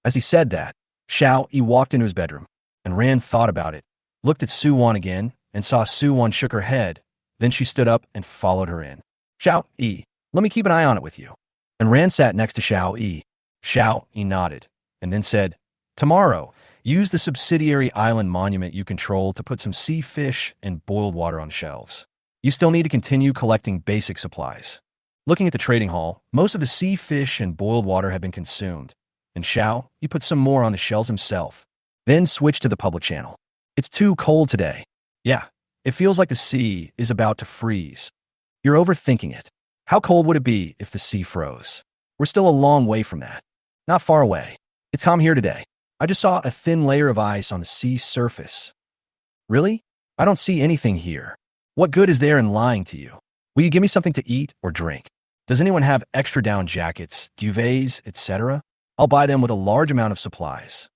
As he said that, Xiao Yi walked into his bedroom, and Ran thought about it, looked at Su Wan again, and saw Su Wan shook her head. Then she stood up and followed her in. Xiao Yi, let me keep an eye on it with you. And Ran sat next to Xiao Yi. Xiao Yi nodded, and then said, Tomorrow, use the subsidiary island monument you control to put some sea fish and boiled water on shelves. You still need to continue collecting basic supplies. Looking at the trading hall, most of the sea fish and boiled water had been consumed, and Xiao Yi put some more on the shelves himself. Then switched to the public channel. It's too cold today. Yeah, it feels like the sea is about to freeze. You're overthinking it. How cold would it be if the sea froze? We're still a long way from that. Not far away. It's calm here today. I just saw a thin layer of ice on the sea surface. Really? I don't see anything here. What good is there in lying to you? Will you give me something to eat or drink? Does anyone have extra down jackets, duvets, etc.? I'll buy them with a large amount of supplies.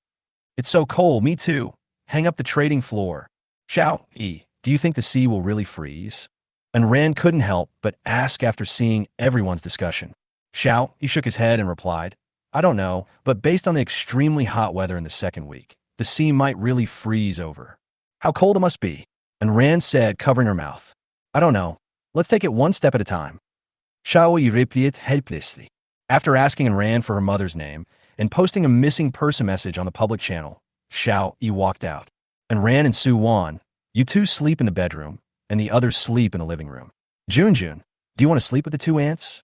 It's so cold, me too. Hang up the trading floor. Xiao Yi, do you think the sea will really freeze? And Ran couldn't help but ask after seeing everyone's discussion. Xiao Yi shook his head and replied, I don't know, but based on the extremely hot weather in the second week, the sea might really freeze over. How cold it must be. And Ran said, covering her mouth, I don't know. Let's take it one step at a time. Xiao Yi replied helplessly. After asking Ran for her mother's name and posting a missing person message on the public channel, Xiao Yi walked out. And Ran and Su Wan, you two sleep in the bedroom, and the others sleep in the living room. Junjun, do you want to sleep with the two ants?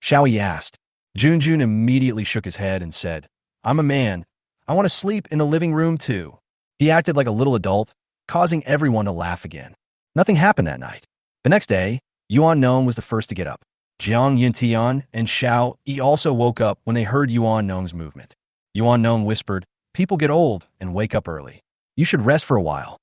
Xiao Yi asked. Junjun immediately shook his head and said, I'm a man. I want to sleep in the living room too. He acted like a little adult, causing everyone to laugh again. Nothing happened that night. The next day, Yuan Nong was the first to get up. Jiang Yintian and Xiao Yi also woke up when they heard Yuan Nong's movement. Yuan Nong whispered, People get old and wake up early. You should rest for a while.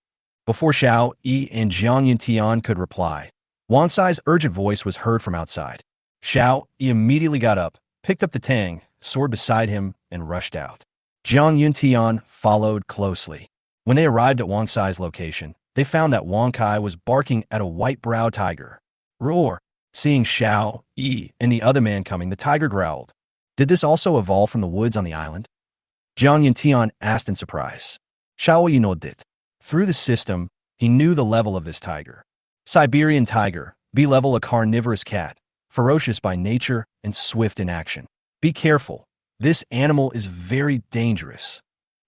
Before Xiao Yi and Jiang Yintian could reply, Wan Sai's urgent voice was heard from outside. Xiao Yi immediately got up, picked up the tang, sword beside him, and rushed out. Jiang Yuntian followed closely. When they arrived at Wang Sai's location, they found that Wang Kai was barking at a white-browed tiger. Roar! Seeing Xiao Yi and the other man coming, the tiger growled. Did this also evolve from the woods on the island? Jiang Yuntian asked in surprise. Xiao Yi nodded. Through the system, he knew the level of this tiger. Siberian tiger, B-level, a carnivorous cat, ferocious by nature and swift in action. Be careful. This animal is very dangerous.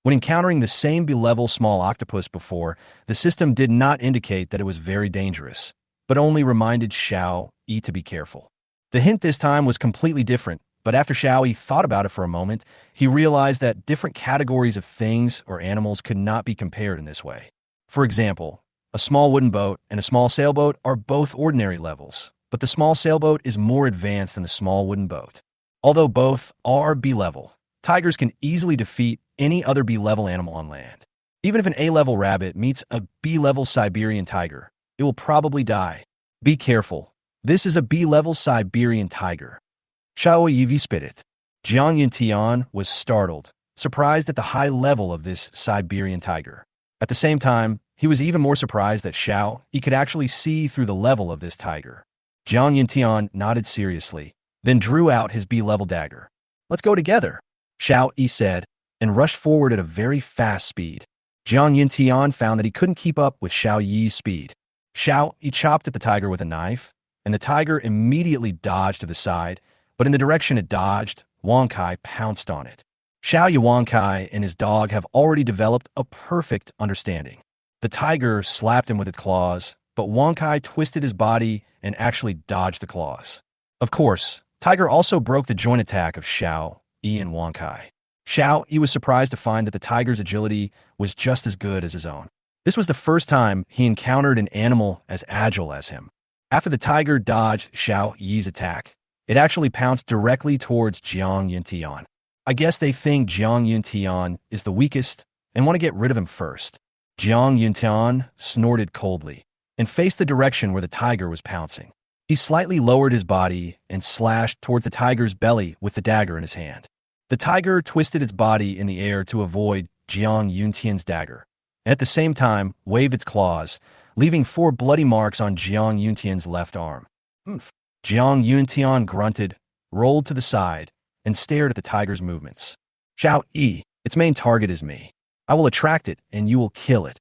When encountering the same B-level small octopus before, the system did not indicate that it was very dangerous, but only reminded Xiao Yi to be careful. The hint this time was completely different, but after Xiao Yi thought about it for a moment, he realized that different categories of things or animals could not be compared in this way. For example, a small wooden boat and a small sailboat are both ordinary levels, but the small sailboat is more advanced than the small wooden boat. Although both are B-level, tigers can easily defeat any other B-level animal on land. Even if an A-level rabbit meets a B-level Siberian tiger, it will probably die. Be careful. This is a B-level Siberian tiger. Xiao Yi spit it. Jiang Yintian was startled, surprised at the high level of this Siberian tiger. At the same time, he was even more surprised that Xiao Yi could actually see through the level of this tiger. Jiang Yintian nodded seriously, then drew out his B-level dagger. Let's go together, Xiao Yi said, and rushed forward at a very fast speed. Jiang Yintian found that he couldn't keep up with Xiao Yi's speed. Xiao Yi chopped at the tiger with a knife, and the tiger immediately dodged to the side, but in the direction it dodged, Wang Kai pounced on it. Xiao Yi, Wang Kai, and his dog have already developed a perfect understanding. The tiger slapped him with its claws, but Wang Kai twisted his body and actually dodged the claws. Of course, Tiger also broke the joint attack of Xiao Yi and Wang Kai. Xiao Yi was surprised to find that the tiger's agility was just as good as his own. This was the first time he encountered an animal as agile as him. After the tiger dodged Xiao Yi's attack, it actually pounced directly towards Jiang Yintian. I guess they think Jiang Yintian is the weakest and want to get rid of him first. Jiang Yintian snorted coldly and faced the direction where the tiger was pouncing. He slightly lowered his body and slashed towards the tiger's belly with the dagger in his hand. The tiger twisted its body in the air to avoid Jiang Yuntian's dagger, and at the same time waved its claws, leaving 4 bloody marks on Jiang Yuntian's left arm. Oomph. Jiang Yuntian grunted, rolled to the side, and stared at the tiger's movements. Xiao Yi, its main target is me. I will attract it, and you will kill it,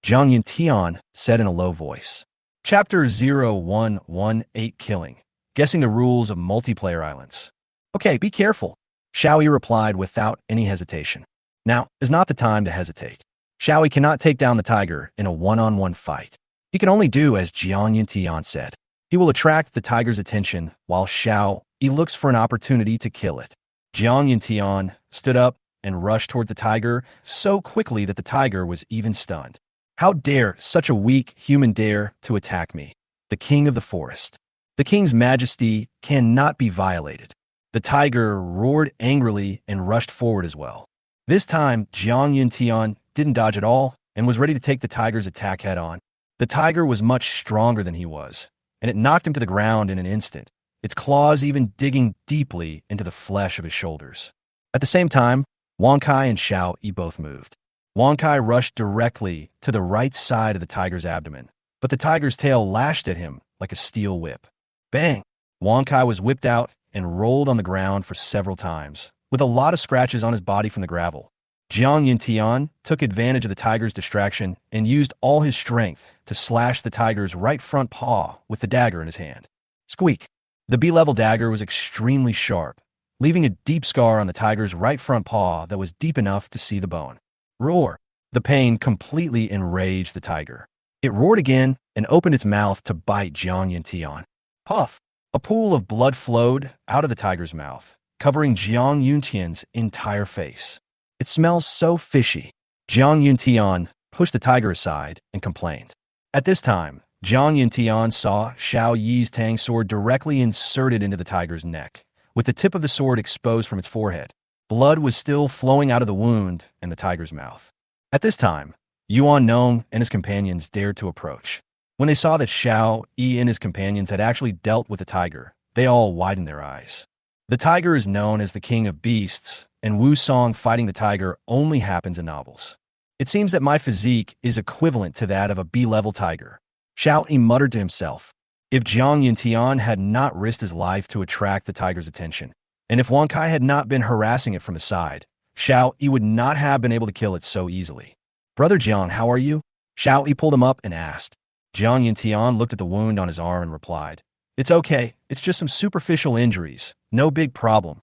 Jiang Yuntian said in a low voice. Chapter 0118 Killing. Guessing the rules of multiplayer islands. Okay, be careful, Xiao Yi replied without any hesitation. Now is not the time to hesitate. Xiao Yi cannot take down the tiger in a one-on-one fight. He can only do as Jiang Yuntian said. He will attract the tiger's attention while Xiao Yi looks for an opportunity to kill it. Jiang Yuntian stood up and rushed toward the tiger so quickly that the tiger was even stunned. How dare such a weak human dare to attack me, the king of the forest? The king's majesty cannot be violated. The tiger roared angrily and rushed forward as well. This time, Jiang Yuntian didn't dodge at all and was ready to take the tiger's attack head-on. The tiger was much stronger than he was, and it knocked him to the ground in an instant, its claws even digging deeply into the flesh of his shoulders. At the same time, Wang Kai and Xiao Yi both moved. Wang Kai rushed directly to the right side of the tiger's abdomen, but the tiger's tail lashed at him like a steel whip. Bang! Wang Kai was whipped out and rolled on the ground for several times, with a lot of scratches on his body from the gravel. Jiang Yuntian took advantage of the tiger's distraction and used all his strength to slash the tiger's right front paw with the dagger in his hand. Squeak! The B-level dagger was extremely sharp, leaving a deep scar on the tiger's right front paw that was deep enough to see the bone. Roar! The pain completely enraged the tiger. It roared again and opened its mouth to bite Jiang Yuntian. Puff! A pool of blood flowed out of the tiger's mouth, covering Jiang Yuntian's entire face. It smells so fishy. Jiang Yuntian pushed the tiger aside and complained. At this time, Jiang Yuntian saw Xiao Yi's tang sword directly inserted into the tiger's neck, with the tip of the sword exposed from its forehead. Blood was still flowing out of the wound in the tiger's mouth. At this time, Yuan Nong and his companions dared to approach. When they saw that Xiao Yi and his companions had actually dealt with the tiger, they all widened their eyes. The tiger is known as the king of beasts, and Wu Song fighting the tiger only happens in novels. It seems that my physique is equivalent to that of a B-level tiger. Xiao Yi muttered to himself. If Jiang Yuntian had not risked his life to attract the tiger's attention, and if Wang Kai had not been harassing it from the side, Xiao Yi would not have been able to kill it so easily. Brother Jiang, how are you? Xiao Yi pulled him up and asked. Jiang Yuntian looked at the wound on his arm and replied, It's okay, it's just some superficial injuries, no big problem.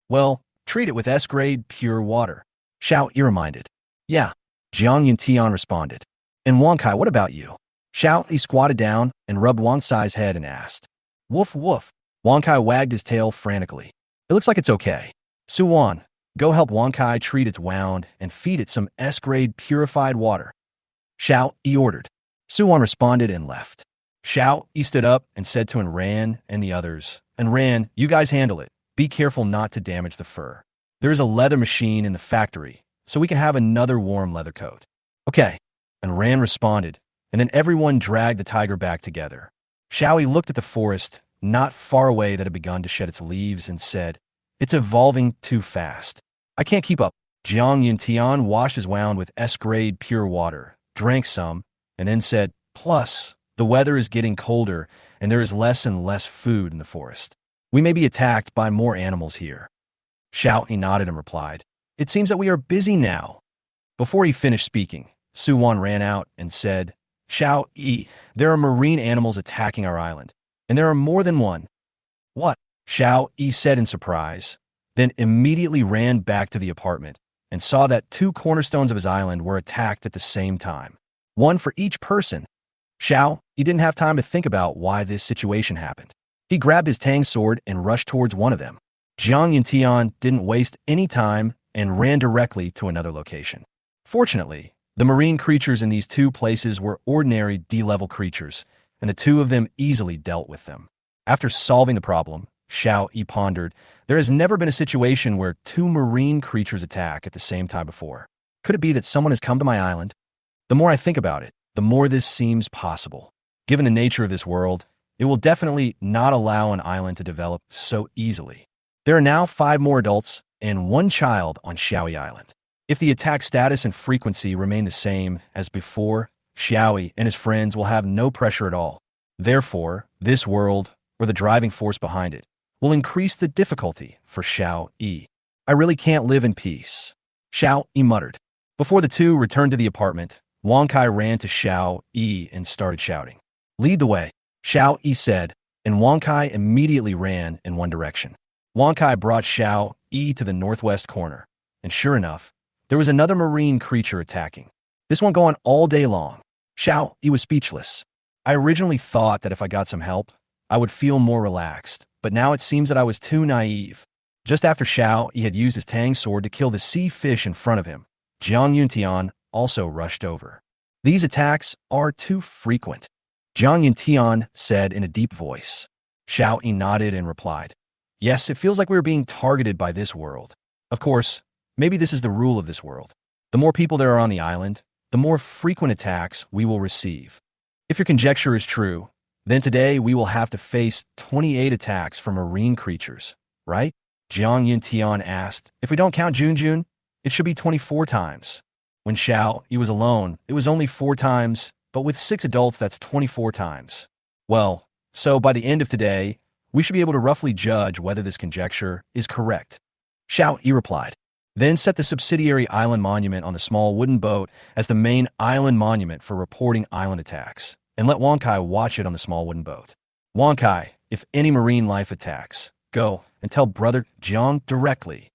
Well, treat it with S-grade pure water, Xiao Yi reminded. Yeah, Jiang Yuntian responded. And Wang Kai, what about you? Xiao Yi squatted down and rubbed Wang Kai's head and asked. Woof woof. Wang Kai wagged his tail frantically. It looks like it's okay. Suwan, go help Wang Kai treat its wound and feed it some S-grade purified water, Xiao Yi ordered. Suwan responded and left. Xiao Yi stood up and said to Enran and the others, Enran, you guys handle it. Be careful not to damage the fur. There is a leather machine in the factory, so we can have another warm leather coat. Okay. Enran responded, and then everyone dragged the tiger back together. Xiao Yi looked at the forest not far away that had begun to shed its leaves and said, It's evolving too fast. I can't keep up. Jiang Yuntian washed his wound with S-grade pure water, drank some, and then said, Plus, the weather is getting colder and there is less and less food in the forest. We may be attacked by more animals here. Xiao Yi nodded and replied, It seems that we are busy now. Before he finished speaking, Suwan ran out and said, Xiao Yi, there are marine animals attacking our island, and there are more than one. What? Xiao Yi said in surprise, then immediately ran back to the apartment and saw that 2 cornerstones of his island were attacked at the same time, one for each person. Xiao Yi didn't have time to think about why this situation happened. He grabbed his tang sword and rushed towards one of them. Jiang Yuntian didn't waste any time and ran directly to another location. Fortunately, the marine creatures in these 2 places were ordinary D-level creatures, and the 2 of them easily dealt with them. After solving the problem, Xiao Yi pondered, there has never been a situation where 2 marine creatures attack at the same time before. Could it be that someone has come to my island? The more I think about it, the more this seems possible. Given the nature of this world, It will definitely not allow an island to develop so easily. There are now 5 more adults and 1 child on Xiaoi Island. If the attack status and frequency remain the same as before, Xiaoi and his friends will have no pressure at all. Therefore, this world, or the driving force behind it, will increase the difficulty for Xiao Yi. I really can't live in peace, Xiao Yi muttered. Before the two returned to the apartment, Wang Kai ran to Xiao Yi and started shouting. Lead the way, Xiao Yi said, and Wang Kai immediately ran in one direction. Wang Kai brought Xiao Yi to the northwest corner, and sure enough, there was another marine creature attacking. This won't go on all day long. Xiao Yi was speechless. I originally thought that if I got some help, I would feel more relaxed, but now it seems that I was too naive. Just after Xiao Yi had used his tang sword to kill the sea fish in front of him, Jiang Yuntian also rushed over. These attacks are too frequent, Jiang Yuntian said in a deep voice. Xiao Yi nodded and replied, Yes, it feels like we are being targeted by this world. Of course, maybe this is the rule of this world. The more people there are on the island, the more frequent attacks we will receive. If your conjecture is true, then today we will have to face 28 attacks from marine creatures, right? Jiang Yuntian asked. If we don't count Junjun, it should be 24 times. When Xiao Yi was alone, it was only 4 times, but with 6 adults that's 24 times. Well, so by the end of today, we should be able to roughly judge whether this conjecture is correct. Xiao Yi replied. Then set the subsidiary island monument on the small wooden boat as the main island monument for reporting island attacks, and let Wang Kai watch it on the small wooden boat. Wang Kai, if any marine life attacks, go and tell Brother Jiang directly.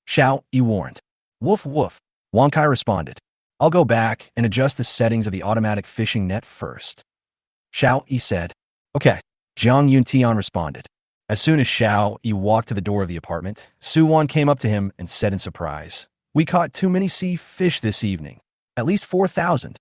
Xiao Yi warned. Woof woof, Wang Kai responded. I'll go back and adjust the settings of the automatic fishing net first. Xiao Yi said. Okay, Jiang Yuntian responded. As soon as Xiao Yi walked to the door of the apartment, Su Wan came up to him and said in surprise, We caught too many sea fish this evening, at least 4,000.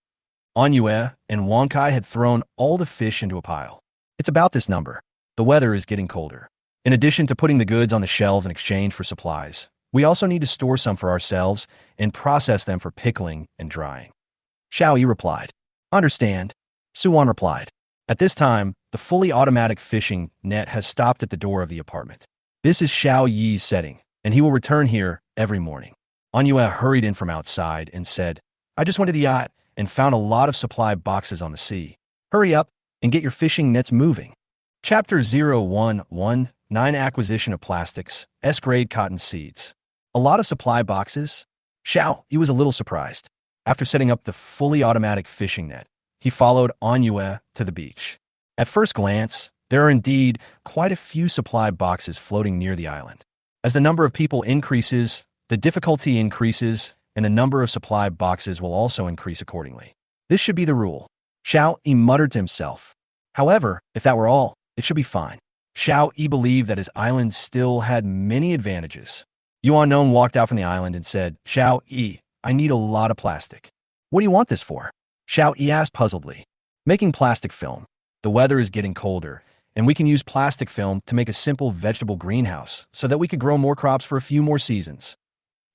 An Yue and Wang Kai had thrown all the fish into a pile. It's about this number. The weather is getting colder. In addition to putting the goods on the shelves in exchange for supplies, we also need to store some for ourselves and process them for pickling and drying. Xiao Yi replied. Understand. Su Wan replied. At this time, the fully automatic fishing net has stopped at the door of the apartment. This is Xiao Yi's setting, and he will return here every morning. An Yue hurried in from outside and said, I just went to the yacht and found a lot of supply boxes on the sea. Hurry up and get your fishing nets moving. Chapter 011, 9 Acquisition of Plastics, S-grade cotton seeds. A lot of supply boxes? Xiao Yi was a little surprised. After setting up the fully automatic fishing net, he followed An Yue to the beach. At first glance, there are indeed quite a few supply boxes floating near the island. As the number of people increases, the difficulty increases, and the number of supply boxes will also increase accordingly. This should be the rule. Xiao Yi muttered to himself. However, if that were all, it should be fine. Xiao Yi believed that his island still had many advantages. Yuan Nong walked out from the island and said, Xiao Yi, I need a lot of plastic. What do you want this for? Xiao Yi asked puzzledly. Making plastic film. The weather is getting colder, and we can use plastic film to make a simple vegetable greenhouse so that we could grow more crops for a few more seasons.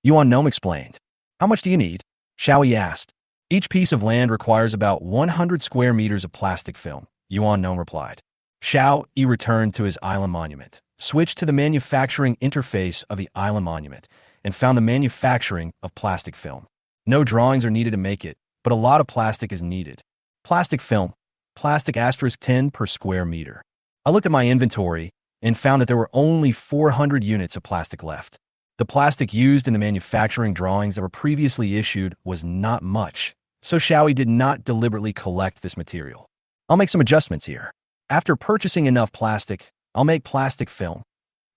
Yuan Nong explained. How much do you need? Xiao Yi asked. Each piece of land requires about 100 square meters of plastic film, Yuan Nong replied. Xiao Yi returned to his island monument, switched to the manufacturing interface of the island monument, and found the manufacturing of plastic film. No drawings are needed to make it, but a lot of plastic is needed. Plastic film, plastic asterisk 10 per square meter. I looked at my inventory and found that there were only 400 units of plastic left. The plastic used in the manufacturing drawings that were previously issued was not much, so Xiao Yi did not deliberately collect this material. I'll make some adjustments here. After purchasing enough plastic, I'll make plastic film,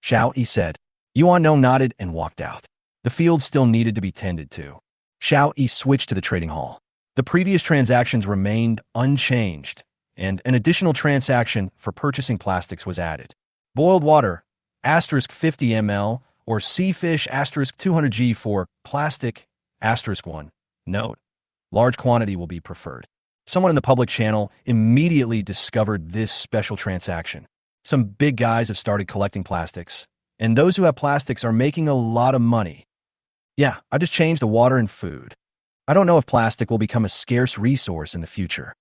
Xiao Yi said. Yuan Nong nodded and walked out. The field still needed to be tended to. Xiao Yi switched to the trading hall. The previous transactions remained unchanged, and an additional transaction for purchasing plastics was added. Boiled water, asterisk 50 ml, or sea fish, asterisk 200 g for plastic, asterisk 1. Note, large quantity will be preferred. Someone in the public channel immediately discovered this special transaction. Some big guys have started collecting plastics, and those who have plastics are making a lot of money. Yeah, I just changed the water and food. I don't know if plastic will become a scarce resource in the future.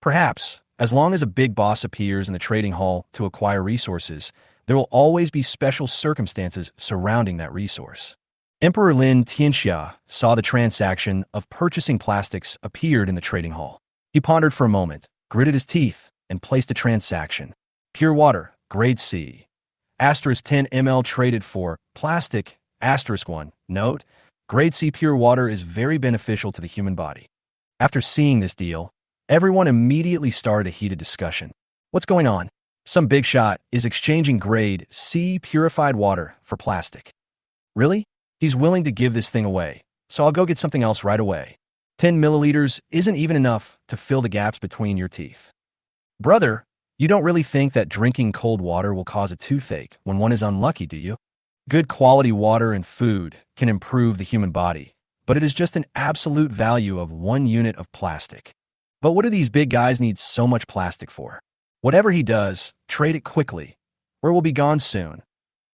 Perhaps, As long as a big boss appears in the trading hall to acquire resources, there will always be special circumstances surrounding that resource. Emperor Lin Tianxia saw the transaction of purchasing plastics appeared in the trading hall. He pondered for a moment, gritted his teeth, and placed a transaction. Pure water, grade C. Asterisk 10 ml traded for plastic, asterisk 1. Note, grade C pure water is very beneficial to the human body. After seeing this deal, everyone immediately started a heated discussion. What's going on? Some big shot is exchanging grade C purified water for plastic. Really? He's willing to give this thing away, so I'll go get something else right away. 10 milliliters isn't even enough to fill the gaps between your teeth. Brother, you don't really think that drinking cold water will cause a toothache when one is unlucky, do you? Good quality water and food can improve the human body, but it is just an absolute value of 1 unit of plastic. But what do these big guys need so much plastic for? Whatever he does, trade it quickly, or it will be gone soon.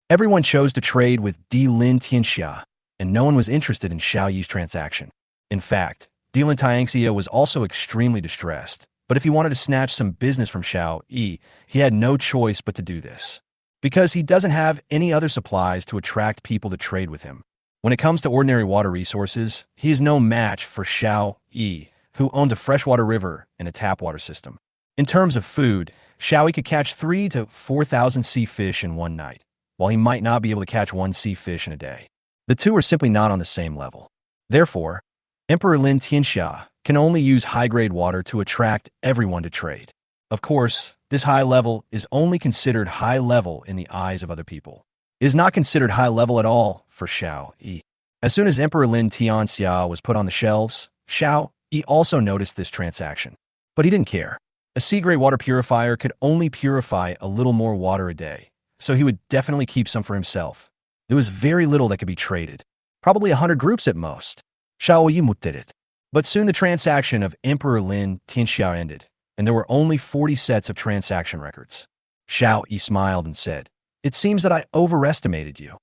Everyone chose to trade with Lin Tianxia, and no one was interested in Xiao Yi's transaction. In fact, Lin Tianxia was also extremely distressed, but if he wanted to snatch some business from Xiao Yi, he had no choice but to do this. Because he doesn't have any other supplies to attract people to trade with him. When it comes to ordinary water resources, he is no match for Xiao Yi, who owns a freshwater river and a tap water system. In terms of food, Xiao Yi could catch 3,000 to 4,000 sea fish in one night, while he might not be able to catch 1 sea fish in a day. The two are simply not on the same level. Therefore, Emperor Lin Tianxia can only use high-grade water to attract everyone to trade. Of course, this high level is only considered high level in the eyes of other people. It is not considered high level at all for Xiao Yi. As soon as Emperor Lin Tianxia was put on the shelves, Xiao Yi also noticed this transaction. But he didn't care. A C-grade water purifier could only purify a little more water a day, so he would definitely keep some for himself. There was very little that could be traded, probably 100 groups at most. Xiao Yi did it. But soon the transaction of Emperor Lin Tianxia ended, and there were only 40 sets of transaction records. Xiao Yi smiled and said, "It seems that I overestimated you."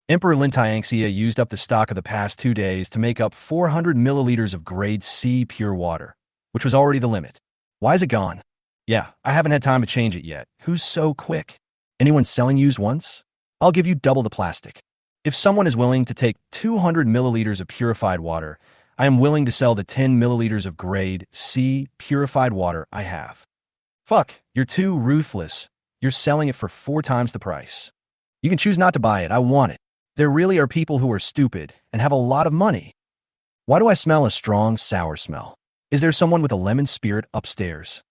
Emperor Lin Tianxia used up the stock of the past 2 days to make up 400 milliliters of grade C pure water, which was already the limit. Why is it gone? Yeah, I haven't had time to change it yet. Who's so quick? Anyone selling used once? I'll give you double the plastic. If someone is willing to take 200 milliliters of purified water, I am willing to sell the 10 milliliters of grade C purified water I have. Fuck, you're too ruthless. You're selling it for 4 times the price. You can choose not to buy it. I want it. There really are people who are stupid and have a lot of money. Why do I smell a strong, sour smell? Is there someone with a lemon spirit upstairs?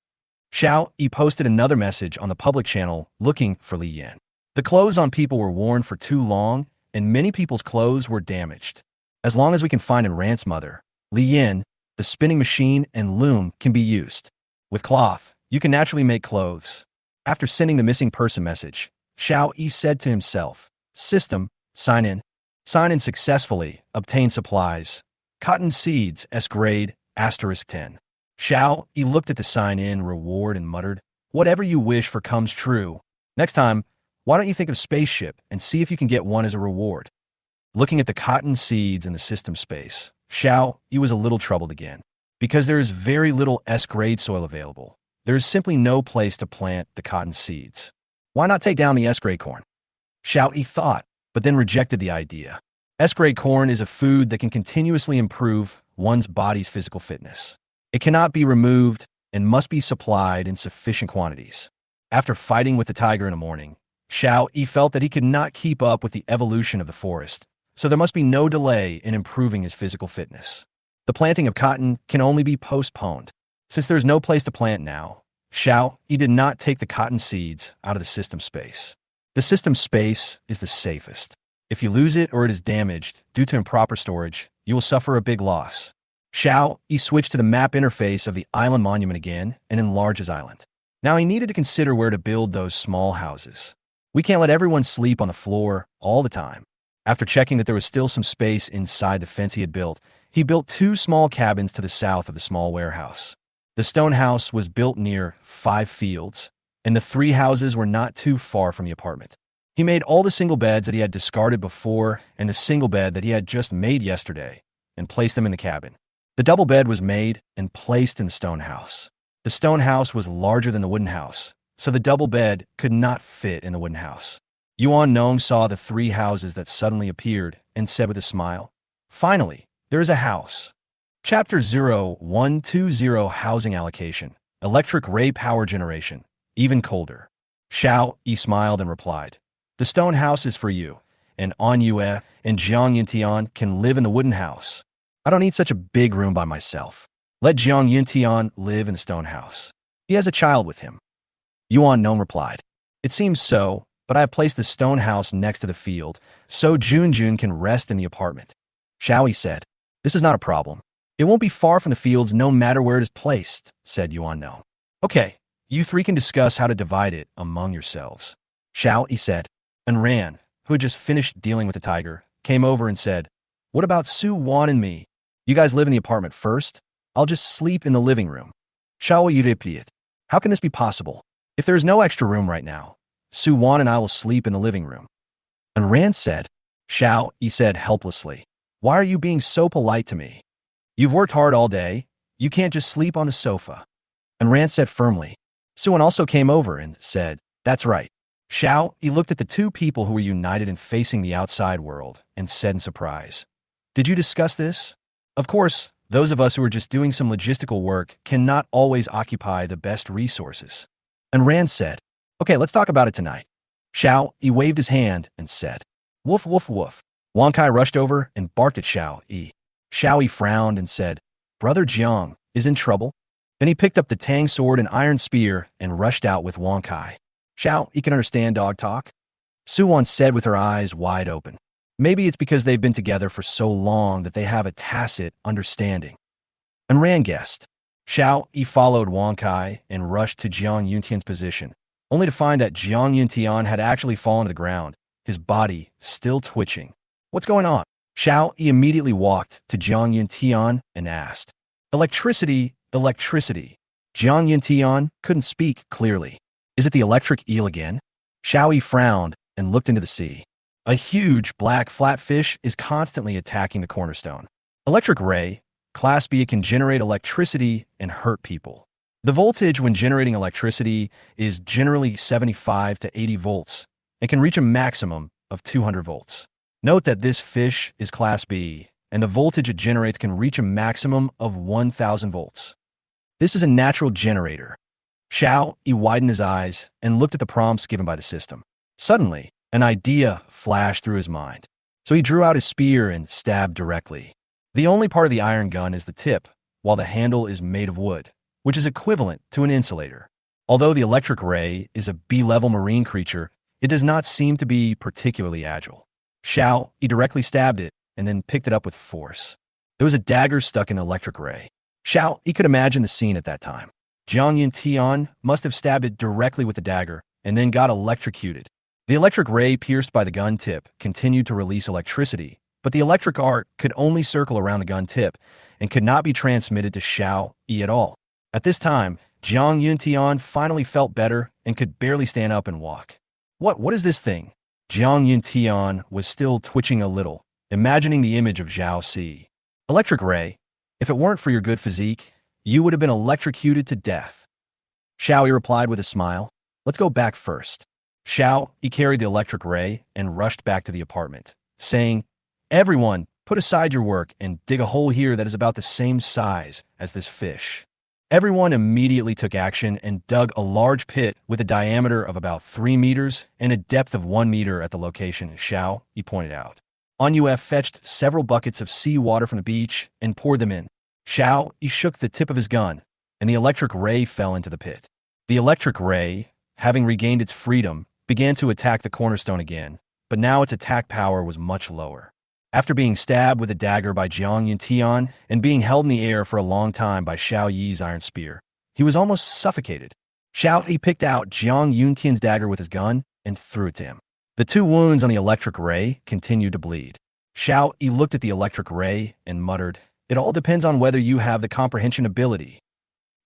Xiao Yi posted another message on the public channel looking for Li Yan. The clothes on people were worn for too long, and many people's clothes were damaged. As long as we can find a Rant's mother, Li Yan, the spinning machine and loom can be used. With cloth, you can naturally make clothes. After sending the missing person message, Xiao Yi said to himself, "System, sign in. Sign in successfully, obtain supplies. Cotton seeds, S-grade, asterisk 10. Xiao Yi looked at the sign-in reward and muttered, "Whatever you wish for comes true. Next time, why don't you think of spaceship and see if you can get one as a reward?" Looking at the cotton seeds in the system space, Xiao Yi was a little troubled again. Because there is very little S-grade soil available, there is simply no place to plant the cotton seeds. Why not take down the S-grade corn? Xiao Yi thought, but then rejected the idea. S-grade corn is a food that can continuously improve one's body's physical fitness. It cannot be removed and must be supplied in sufficient quantities. After fighting with the tiger in the morning, Xiao Yi felt that he could not keep up with the evolution of the forest, so there must be no delay in improving his physical fitness. The planting of cotton can only be postponed. Since there is no place to plant now, Xiao Yi did not take the cotton seeds out of the system space. The system space is the safest. If you lose it or it is damaged due to improper storage, you will suffer a big loss. Xiao Yi switched to the map interface of the island monument again and enlarged his island. Now he needed to consider where to build those small houses. We can't let everyone sleep on the floor all the time. After checking that there was still some space inside the fence he built 2 small cabins to the south of the small warehouse. The stone house was built near 5 fields, and the 3 houses were not too far from the apartment. He made all the single beds that he had discarded before and the single bed that he had just made yesterday and placed them in the cabin. The double bed was made and placed in the stone house. The stone house was larger than the wooden house, so the double bed could not fit in the wooden house. Yuan Nong saw the three houses that suddenly appeared and said with a smile, "Finally, there is a house." Chapter 0120 Housing Allocation. Electric ray power generation. Even colder. Xiao Yi smiled and replied, "The stone house is for you, and An Yue and Jiang Yintian can live in the wooden house. I don't need such a big room by myself. Let Jiang Yintian live in the stone house. He has a child with him." Yuan Nong replied, "It seems so, but I have placed the stone house next to the field, so Junjun can rest in the apartment." Xiao Yi said, "This is not a problem. It won't be far from the fields no matter where it is placed," said Yuan Nong. "Okay, you three can discuss how to divide it among yourselves." Xiao Yi said, and Ran, who had just finished dealing with the tiger, came over and said, "What about Su Wan and me? You guys live in the apartment first? I'll just sleep in the living room." Xiao Yi repeated, "How can this be possible? If there is no extra room right now, Su Wan and I will sleep in the living room." And Ran said, Xiao Yi said helplessly, "Why are you being so polite to me? You've worked hard all day. You can't just sleep on the sofa." And Ran said firmly. Suan also came over and said, "That's right." Xiao Yi looked at the two people who were united and facing the outside world and said in surprise, "Did you discuss this?" Of course, those of us who are just doing some logistical work cannot always occupy the best resources. And Rand said, "Okay, let's talk about it tonight." Xiao Yi waved his hand and said, "Woof, woof, woof." Wang Kai rushed over and barked at Xiao Yi. Xiao Yi frowned and said, "Brother Jiang is in trouble." Then he picked up the Tang sword and iron spear and rushed out with Wang Kai. Xiao Yi can understand dog talk. Suwan said with her eyes wide open. Maybe it's because they've been together for so long that they have a tacit understanding. And Rand guessed. Xiao Yi followed Wang Kai and rushed to Jiang Yuntian's position, only to find that Jiang Yuntian had actually fallen to the ground, his body still twitching. "What's going on?" Xiao Yi immediately walked to Jiang Yuntian and asked. "Electricity, electricity." Jiang Yuntian couldn't speak clearly. "Is it the electric eel again?" Xiao Yi frowned and looked into the sea. A huge black flatfish is constantly attacking the cornerstone. Electric ray, Class B, can generate electricity and hurt people. The voltage when generating electricity is generally 75 to 80 volts and can reach a maximum of 200 volts. Note that this fish is Class B, and the voltage it generates can reach a maximum of 1,000 volts. This is a natural generator. Xiao Yi widened his eyes and looked at the prompts given by the system. Suddenly, an idea flashed through his mind. So he drew out his spear and stabbed directly. The only part of the iron gun is the tip, while the handle is made of wood, which is equivalent to an insulator. Although the electric ray is a B-level marine creature, it does not seem to be particularly agile. Xiao Yi directly stabbed it and then picked it up with force. There was a dagger stuck in the electric ray. Xiao Yi could imagine the scene at that time. Jiang Yintian must have stabbed it directly with the dagger and then got electrocuted. The electric ray pierced by the gun tip continued to release electricity, but the electric arc could only circle around the gun tip and could not be transmitted to Xiao Yi at all. At this time, Jiang Yuntian finally felt better and could barely stand up and walk. What is this thing?" Jiang Yuntian was still twitching a little, imagining the image of Zhao Si. "Electric ray. If it weren't for your good physique, you would have been electrocuted to death." Xiao Yi replied with a smile. "Let's go back first." Xiao Yi carried the electric ray and rushed back to the apartment, saying, "Everyone, put aside your work and dig a hole here that is about the same size as this fish." Everyone immediately took action and dug a large pit with a diameter of about 3 meters and a depth of 1 meter at the location Xiao Yi pointed out. Onyue fetched several buckets of seawater from the beach and poured them in. Xiao Yi shook the tip of his gun, and the electric ray fell into the pit. The electric ray, having regained its freedom, began to attack the cornerstone again, but now its attack power was much lower. After being stabbed with a dagger by Jiang Yuntian and being held in the air for a long time by Xiao Yi's iron spear, he was almost suffocated. Xiao Yi picked out Jiang Yuntian's dagger with his gun and threw it to him. The 2 wounds on the electric ray continued to bleed. Xiao Yi looked at the electric ray and muttered, "It all depends on whether you have the comprehension ability.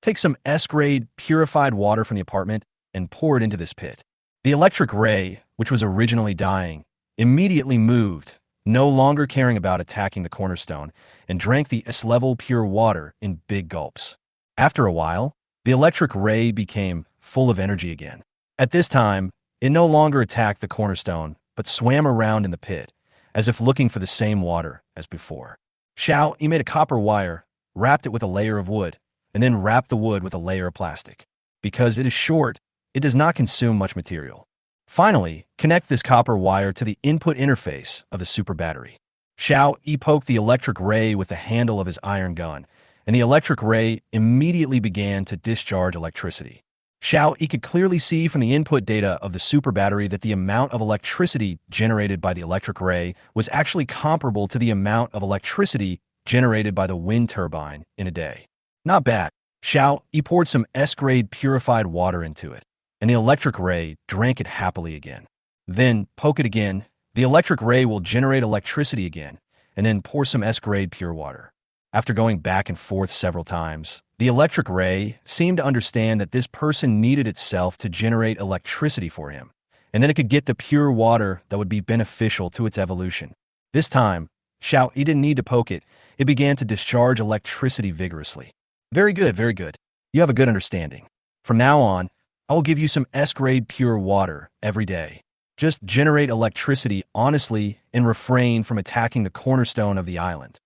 Take some S-grade purified water from the apartment and pour it into this pit." The electric ray, which was originally dying, immediately moved, no longer caring about attacking the cornerstone, and drank the S-level pure water in big gulps. After a while, The electric ray became full of energy again. At this time, it no longer attacked the cornerstone, but swam around in the pit, as if looking for the same water as before. Xiao, he made a copper wire, wrapped it with a layer of wood, and then wrapped the wood with a layer of plastic. Because it is short, it does not consume much material. Finally, connect this copper wire to the input interface of the super battery. Xiao Yi poked the electric ray with the handle of his iron gun, and the electric ray immediately began to discharge electricity. Xiao Yi could clearly see from the input data of the super battery that the amount of electricity generated by the electric ray was actually comparable to the amount of electricity generated by the wind turbine in a day. Not bad. Xiao Yi poured some S-grade purified water into it, and the electric ray drank it happily again. Then poke it again. The electric ray will generate electricity again, and then pour some S-grade pure water. After going back and forth several times, the electric ray seemed to understand that this person needed itself to generate electricity for him, and then it could get the pure water that would be beneficial to its evolution. This time, Xiao Yi didn't need to poke it. It began to discharge electricity vigorously. Very good, very good. You have a good understanding. From now on, I will give you some S-grade pure water every day. Just generate electricity honestly and refrain from attacking the cornerstone of the island.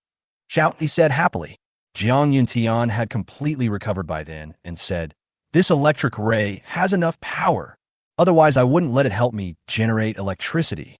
Xiao Li said happily. Jiang Yuntian had completely recovered by then and said, "This electric ray has enough power. Otherwise, I wouldn't let it help me generate electricity."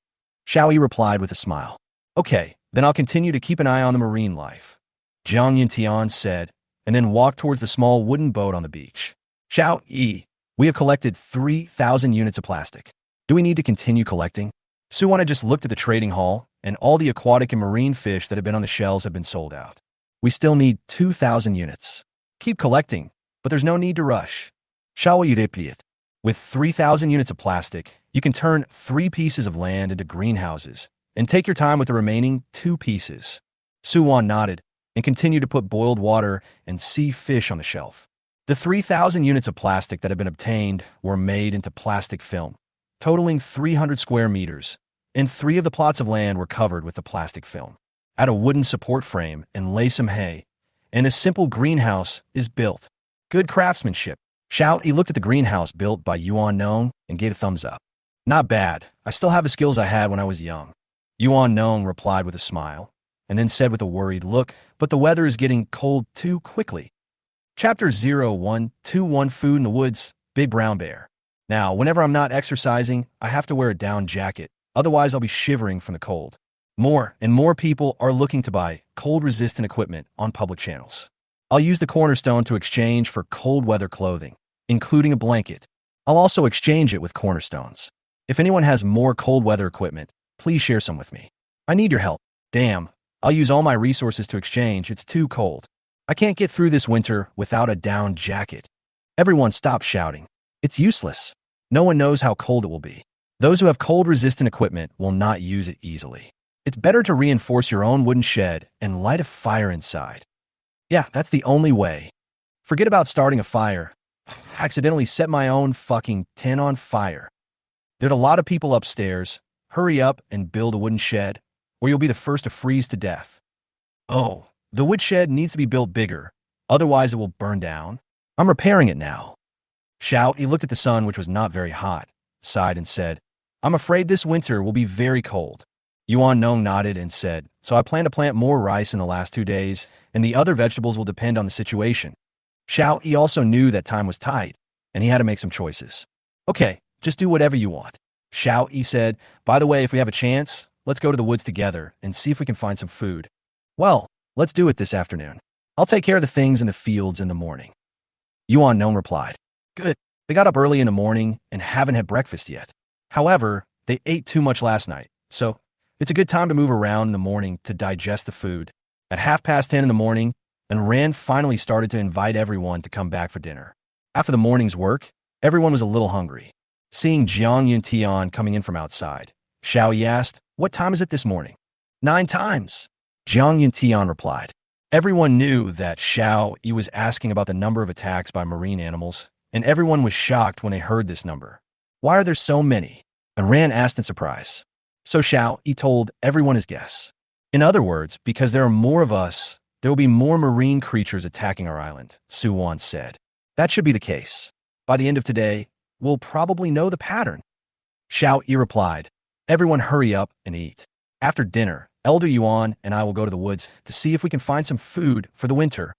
Xiao Yi replied with a smile. "Okay, then I'll continue to keep an eye on the marine life," Jiang Yuntian said, and then walked towards the small wooden boat on the beach. "Xiao Yi, we have collected 3,000 units of plastic. Do we need to continue collecting?" Suwan had just looked at the trading hall, and all the aquatic and marine fish that had been on the shelves had been sold out. "We still need 2,000 units. Keep collecting, but there's no need to rush." Xiao Yi replied. With 3,000 units of plastic, you can turn 3 pieces of land into greenhouses, and take your time with the remaining 2 pieces. Suwan nodded, and continued to put boiled water and sea fish on the shelf. The 3,000 units of plastic that had been obtained were made into plastic film, totaling 300 square meters, and 3 of the plots of land were covered with the plastic film. Add a wooden support frame and lay some hay, and a simple greenhouse is built. Good craftsmanship. Xiao Yi looked at the greenhouse built by Yuan Nong and gave a thumbs up. "Not bad. I still have the skills I had when I was young." Yuan Nong replied with a smile, and then said with a worried look, "But the weather is getting cold too quickly." Chapter 0121 Food in the Woods, Big Brown Bear. Now, whenever I'm not exercising, I have to wear a down jacket, otherwise I'll be shivering from the cold. More and more people are looking to buy cold-resistant equipment on public channels. I'll use the Cornerstone to exchange for cold weather clothing, including a blanket. I'll also exchange it with Cornerstones. If anyone has more cold weather equipment, please share some with me. I need your help. Damn, I'll use all my resources to exchange. It's too cold. I can't get through this winter without a down jacket. Everyone stop shouting. It's useless. No one knows how cold it will be. Those who have cold-resistant equipment will not use it easily. It's better to reinforce your own wooden shed and light a fire inside. Yeah, that's the only way. Forget about starting a fire. I accidentally set my own fucking tent on fire. There's a lot of people upstairs. Hurry up and build a wooden shed, or you'll be the first to freeze to death. Oh, the wood shed needs to be built bigger, otherwise it will burn down. I'm repairing it now. Xiao, he looked at the sun, which was not very hot, sighed and said, I'm afraid this winter will be very cold. Yuan Nong nodded and said, so I plan to plant more rice in the last 2 days, and the other vegetables will depend on the situation. Xiao, he also knew that time was tight, and he had to make some choices. Okay, just do whatever you want. Xiao, he said, by the way, if we have a chance, let's go to the woods together and see if we can find some food. Well, let's do it this afternoon. I'll take care of the things in the fields in the morning. Yuan Nong replied. Good. They got up early in the morning and haven't had breakfast yet. However, they ate too much last night, so it's a good time to move around in the morning to digest the food. At 10:30 in the morning, and Rand finally started to invite everyone to come back for dinner. After the morning's work, everyone was a little hungry. Seeing Jiang Yuntian coming in from outside, Xiao Yi asked, what time is it this morning? 9 times. Jiang Yuntian replied. Everyone knew that Xiao Yi was asking about the number of attacks by marine animals, and everyone was shocked when they heard this number. Why are there so many? And Rand asked in surprise. So Xiao Yi told everyone his guess. In other words, because there are more of us, there will be more marine creatures attacking our island, Su Wan said. That should be the case. By the end of today, we'll probably know the pattern. Xiao Yi replied, everyone hurry up and eat. After dinner, Elder Yuan and I will go to the woods to see if we can find some food for the winter.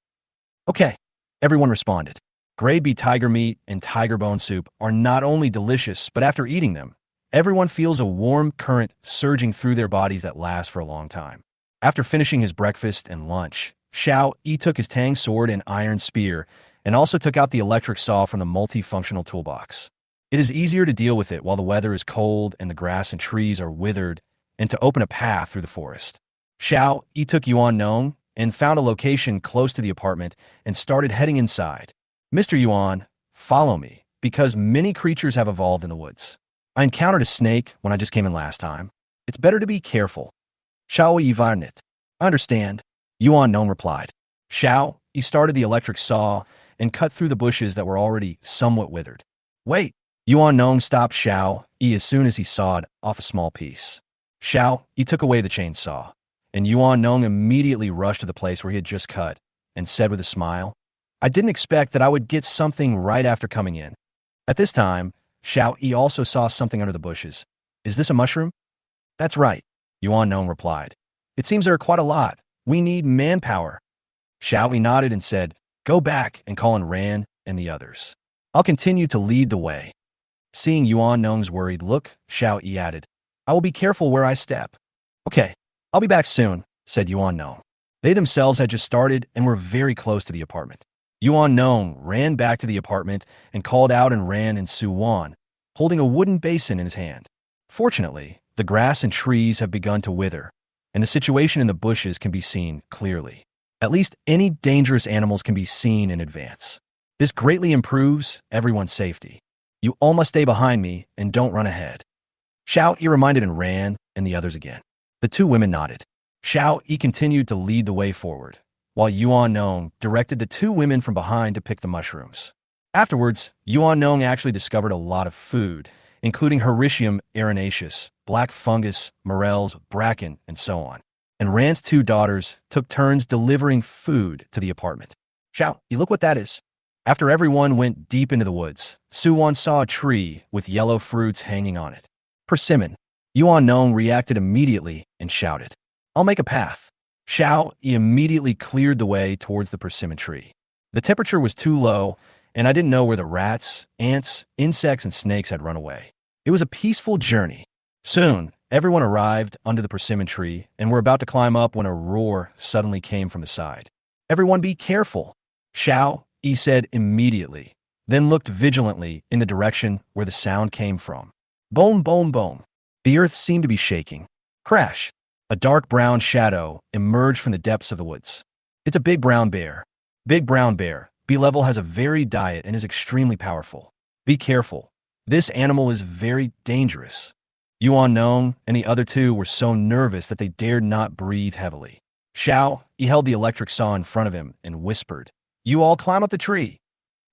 Okay, everyone responded. Grade B tiger meat and tiger bone soup are not only delicious, but after eating them, everyone feels a warm current surging through their bodies that lasts for a long time. After finishing his breakfast and lunch, Xiao Yi took his tang sword and iron spear and also took out the electric saw from the multifunctional toolbox. It is easier to deal with it while the weather is cold and the grass and trees are withered and to open a path through the forest. Xiao Yi took Yuan Nong and found a location close to the apartment and started heading inside. Mr. Yuan, follow me, because many creatures have evolved in the woods. I encountered a snake when I just came in last time. It's better to be careful. Xiao Yi varnit. I understand. Yuan Nong replied. Xiao Yi started the electric saw and cut through the bushes that were already somewhat withered. Wait! Yuan Nong stopped Xiao Yi as soon as he sawed off a small piece. Xiao Yi took away the chainsaw, and Yuan Nong immediately rushed to the place where he had just cut and said with a smile, I didn't expect that I would get something right after coming in. At this time, Xiao Yi also saw something under the bushes. Is this a mushroom? That's right, Yuan Nong replied. It seems there are quite a lot. We need manpower. Xiao Yi nodded and said, go back and call in Ran and the others. I'll continue to lead the way. Seeing Yuan Nong's worried look, Xiao Yi added, I will be careful where I step. Okay, I'll be back soon, said Yuan Nong. They themselves had just started and were very close to the apartment. Yuan Nong ran back to the apartment and called out and ran in Su Wan, holding a wooden basin in his hand. Fortunately, the grass and trees have begun to wither, and the situation in the bushes can be seen clearly. At least any dangerous animals can be seen in advance. This greatly improves everyone's safety. You all must stay behind me and don't run ahead. Xiao Yi reminded and ran, and the others again. The two women nodded. Xiao Yi continued to lead the way forward, while Yuan Nong directed the two women from behind to pick the mushrooms. Afterwards, Yuan Nong actually discovered a lot of food, including Hericium arenaceus, black fungus, morels, bracken, and so on. And Ran's two daughters took turns delivering food to the apartment. Xiao Yi, look what that is. After everyone went deep into the woods, Su Wan saw a tree with yellow fruits hanging on it. Persimmon. Yuan Nong reacted immediately and shouted, I'll make a path. Xiao Yi immediately cleared the way towards the persimmon tree. The temperature was too low, and I didn't know where the rats, ants, insects, and snakes had run away. It was a peaceful journey. Soon, everyone arrived under the persimmon tree and were about to climb up when a roar suddenly came from the side. Everyone be careful, Xiao Yi said immediately, then looked vigilantly in the direction where the sound came from. Boom, boom, boom. The earth seemed to be shaking. Crash. A dark brown shadow emerged from the depths of the woods. It's a big brown bear. Big brown bear. B-level has a varied diet and is extremely powerful. Be careful. This animal is very dangerous. Yuan Nong and the other two were so nervous that they dared not breathe heavily. Xiao Yi held the electric saw in front of him and whispered, You all climb up the tree.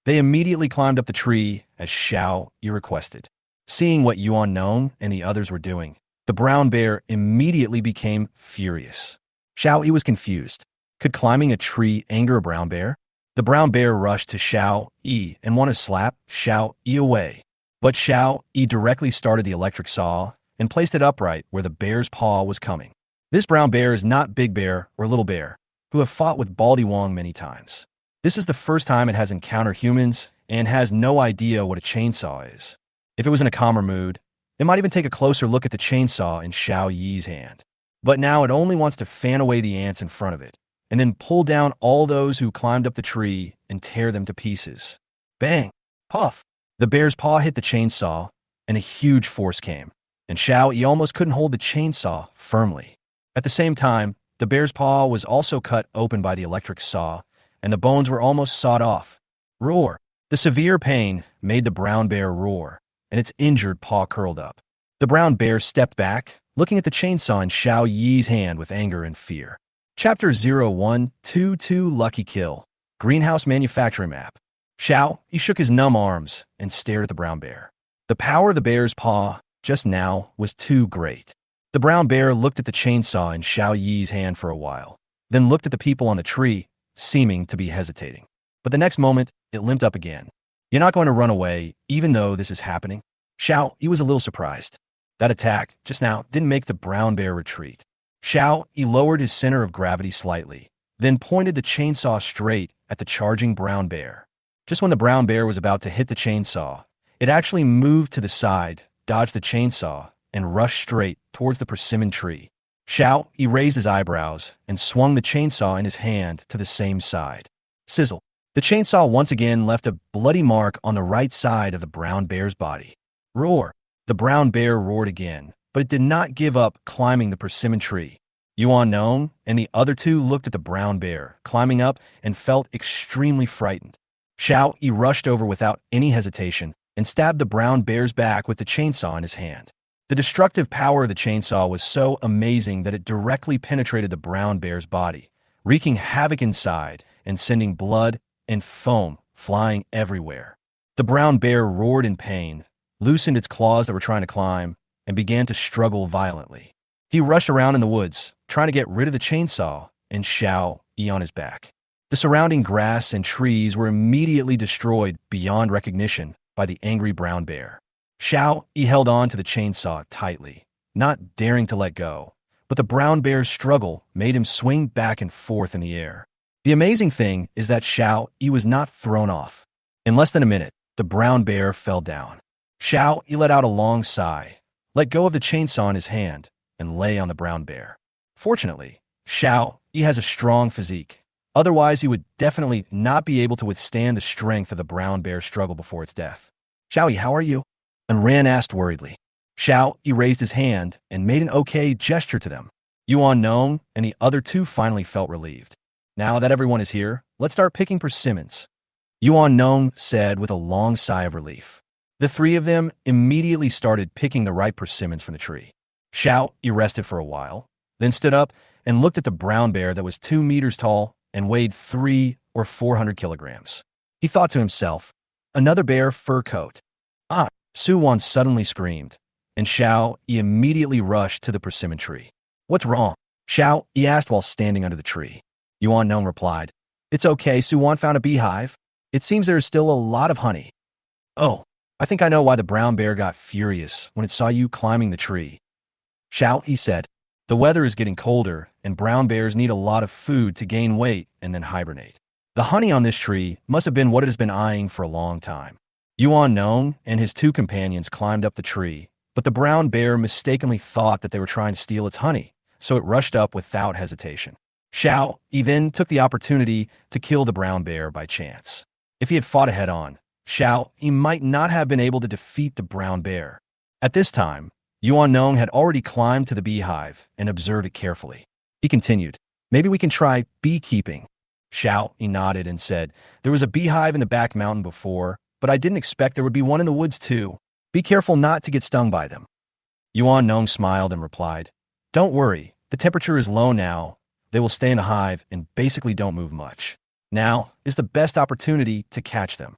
They immediately climbed up the tree as Xiao Yi requested. Seeing what Yuan Nong and the others were doing, the brown bear immediately became furious. Xiao Yi was confused. Could climbing a tree anger a brown bear? The brown bear rushed to Xiao Yi and wanted to slap Xiao Yi away. But Xiao Yi directly started the electric saw and placed it upright where the bear's paw was coming. This brown bear is not Big Bear or Little Bear, who have fought with Baldy Wong many times. This is the first time it has encountered humans and has no idea what a chainsaw is. If it was in a calmer mood, it might even take a closer look at the chainsaw in Xiao Yi's hand. But now it only wants to fan away the ants in front of it, and then pull down all those who climbed up the tree and tear them to pieces. Bang! Puff! The bear's paw hit the chainsaw, and a huge force came, and Xiao Yi almost couldn't hold the chainsaw firmly. At the same time, the bear's paw was also cut open by the electric saw, and the bones were almost sawed off. Roar! The severe pain made the brown bear roar, and its injured paw curled up. The brown bear stepped back, looking at the chainsaw in Xiao Yi's hand with anger and fear. Chapter 0122 Lucky Kill. Greenhouse Manufacturing Map. Xiao Yi shook his numb arms and stared at the brown bear. The power of the bear's paw just now was too great. The brown bear looked at the chainsaw in Xiao Yi's hand for a while, then looked at the people on the tree, seeming to be hesitating. But the next moment, it limped up again. You're not going to run away, even though this is happening? Xiao, he was a little surprised. That attack, just now, didn't make the brown bear retreat. Xiao, he lowered his center of gravity slightly, then pointed the chainsaw straight at the charging brown bear. Just when the brown bear was about to hit the chainsaw, it actually moved to the side, dodged the chainsaw, and rushed straight towards the persimmon tree. Xiao, he raised his eyebrows and swung the chainsaw in his hand to the same side. Sizzle. The chainsaw once again left a bloody mark on the right side of the brown bear's body. Roar. The brown bear roared again, but it did not give up climbing the persimmon tree. Yuan Nong and the other two looked at the brown bear climbing up and felt extremely frightened. Xiao, he rushed over without any hesitation and stabbed the brown bear's back with the chainsaw in his hand. The destructive power of the chainsaw was so amazing that it directly penetrated the brown bear's body, wreaking havoc inside and sending blood and foam flying everywhere. The brown bear roared in pain, loosened its claws that were trying to climb, and began to struggle violently. He rushed around in the woods, trying to get rid of the chainsaw, and Xiao E on his back. The surrounding grass and trees were immediately destroyed beyond recognition by the angry brown bear. Xiao E held on to the chainsaw tightly, not daring to let go, but the brown bear's struggle made him swing back and forth in the air. The amazing thing is that Xiao E was not thrown off. In less than a minute, the brown bear fell down. Xiao E let out a long sigh, let go of the chainsaw in his hand, and lay on the brown bear. Fortunately, Xiao E has a strong physique. Otherwise, he would definitely not be able to withstand the strength of the brown bear's struggle before its death. Xiao E, how are you? And Ran asked worriedly. Xiao E raised his hand and made an okay gesture to them. Yuan Nong and the other two finally felt relieved. Now that everyone is here, let's start picking persimmons. Yuan Nong said with a long sigh of relief. The three of them immediately started picking the ripe persimmons from the tree. Xiao E rested for a while, then stood up and looked at the brown bear that was 2 meters tall and weighed 300 or 400 kilograms. He thought to himself, another bear fur coat. Ah, Su Wan suddenly screamed, and Xiao E immediately rushed to the persimmon tree. What's wrong? Xiao E asked while standing under the tree. Yuan Nong replied, it's okay, Su Wan found a beehive. It seems there is still a lot of honey. Oh, I think I know why the brown bear got furious when it saw you climbing the tree. Xiao E said, the weather is getting colder, and brown bears need a lot of food to gain weight and then hibernate. The honey on this tree must have been what it has been eyeing for a long time. Yuan Nong and his two companions climbed up the tree, but the brown bear mistakenly thought that they were trying to steal its honey, so it rushed up without hesitation. Xiao E then took the opportunity to kill the brown bear by chance. If he had fought head-on, Xiao E might not have been able to defeat the brown bear. At this time, Yuan Nong had already climbed to the beehive and observed it carefully. He continued, maybe we can try beekeeping. Xiao E nodded and said, there was a beehive in the back mountain before, but I didn't expect there would be one in the woods too. Be careful not to get stung by them. Yuan Nong smiled and replied, don't worry, the temperature is low now. They will stay in the hive and basically don't move much. Now is the best opportunity to catch them.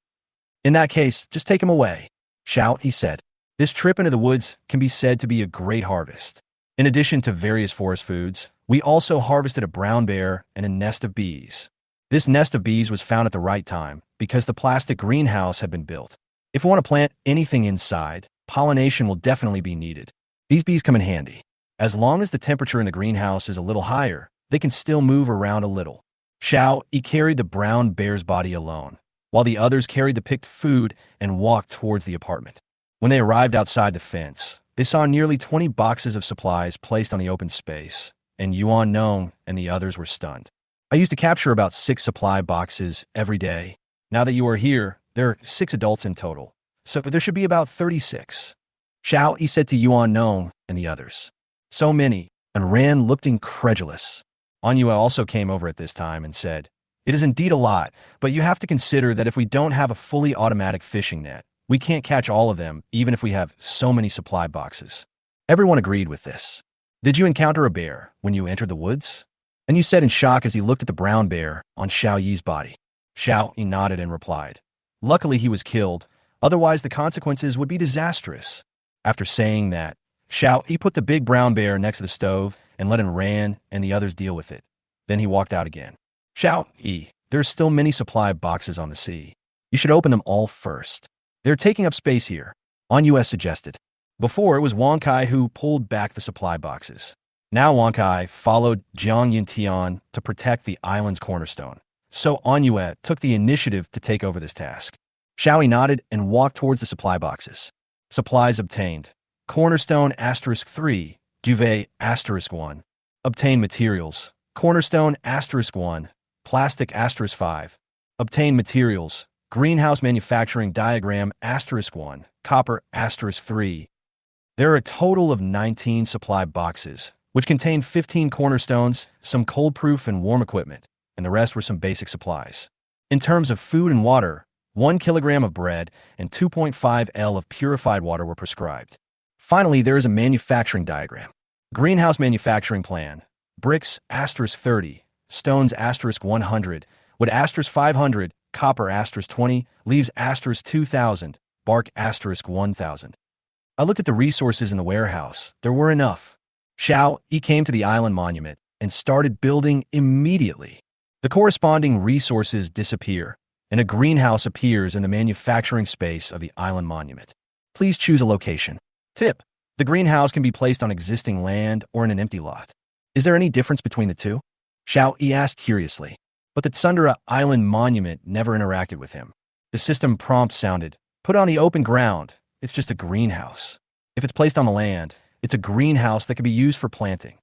In that case, just take them away. Xiao E said, this trip into the woods can be said to be a great harvest. In addition to various forest foods, we also harvested a brown bear and a nest of bees. This nest of bees was found at the right time because the plastic greenhouse had been built. If we want to plant anything inside, pollination will definitely be needed. These bees come in handy. As long as the temperature in the greenhouse is a little higher, they can still move around a little. Xiao E carried the brown bear's body alone, while the others carried the picked food and walked towards the apartment. When they arrived outside the fence, they saw nearly 20 boxes of supplies placed on the open space, and Yuan Nong and the others were stunned. I used to capture about 6 supply boxes every day. Now that you are here, there are 6 adults in total, so there should be about 36. Xiao E said to Yuan Nong and the others. So many, and Ran looked incredulous. Anyua also came over at this time and said, it is indeed a lot, but you have to consider that if we don't have a fully automatic fishing net, we can't catch all of them, even if we have so many supply boxes. Everyone agreed with this. Did you encounter a bear when you entered the woods? And you said in shock as he looked at the brown bear on Xiao Yi's body. Xiao Yi nodded and replied, luckily he was killed, otherwise the consequences would be disastrous. After saying that, Xiao Yi put the big brown bear next to the stove and let him Ran and the others deal with it. Then he walked out again. Xiao Yi, There are still many supply boxes on the sea. You should open them all first. They're taking up space here, Manhwa suggested. Before, it was Wang Kai who pulled back the supply boxes. Now Wang Kai followed Jiang Yintian to protect the island's cornerstone. So Manhwa took the initiative to take over this task. Xiaoyi nodded and walked towards the supply boxes. Supplies obtained. Cornerstone *3, duvet *1. Obtain materials. Cornerstone *1, plastic *5. Obtain materials. Greenhouse manufacturing diagram *1, copper *3. There are a total of 19 supply boxes, which contain 15 cornerstones, some cold-proof and warm equipment, and the rest were some basic supplies. In terms of food and water, 1 kilogram of bread and 2.5 L of purified water were prescribed. Finally, there is a manufacturing diagram. Greenhouse manufacturing plan. Bricks *30, stones *100, wood *500, copper *20, leaves *2000, bark *1000. I looked at the resources in the warehouse. There were enough. Xiao came to the island monument and started building immediately. The corresponding resources disappear, and a greenhouse appears in the manufacturing space of the island monument. Please choose a location. Tip: the greenhouse can be placed on existing land or in an empty lot. Is there any difference between the two? Xiao asked curiously. But the Tsundere Island monument never interacted with him. The system prompt sounded, put on the open ground, it's just a greenhouse. If it's placed on the land, it's a greenhouse that can be used for planting.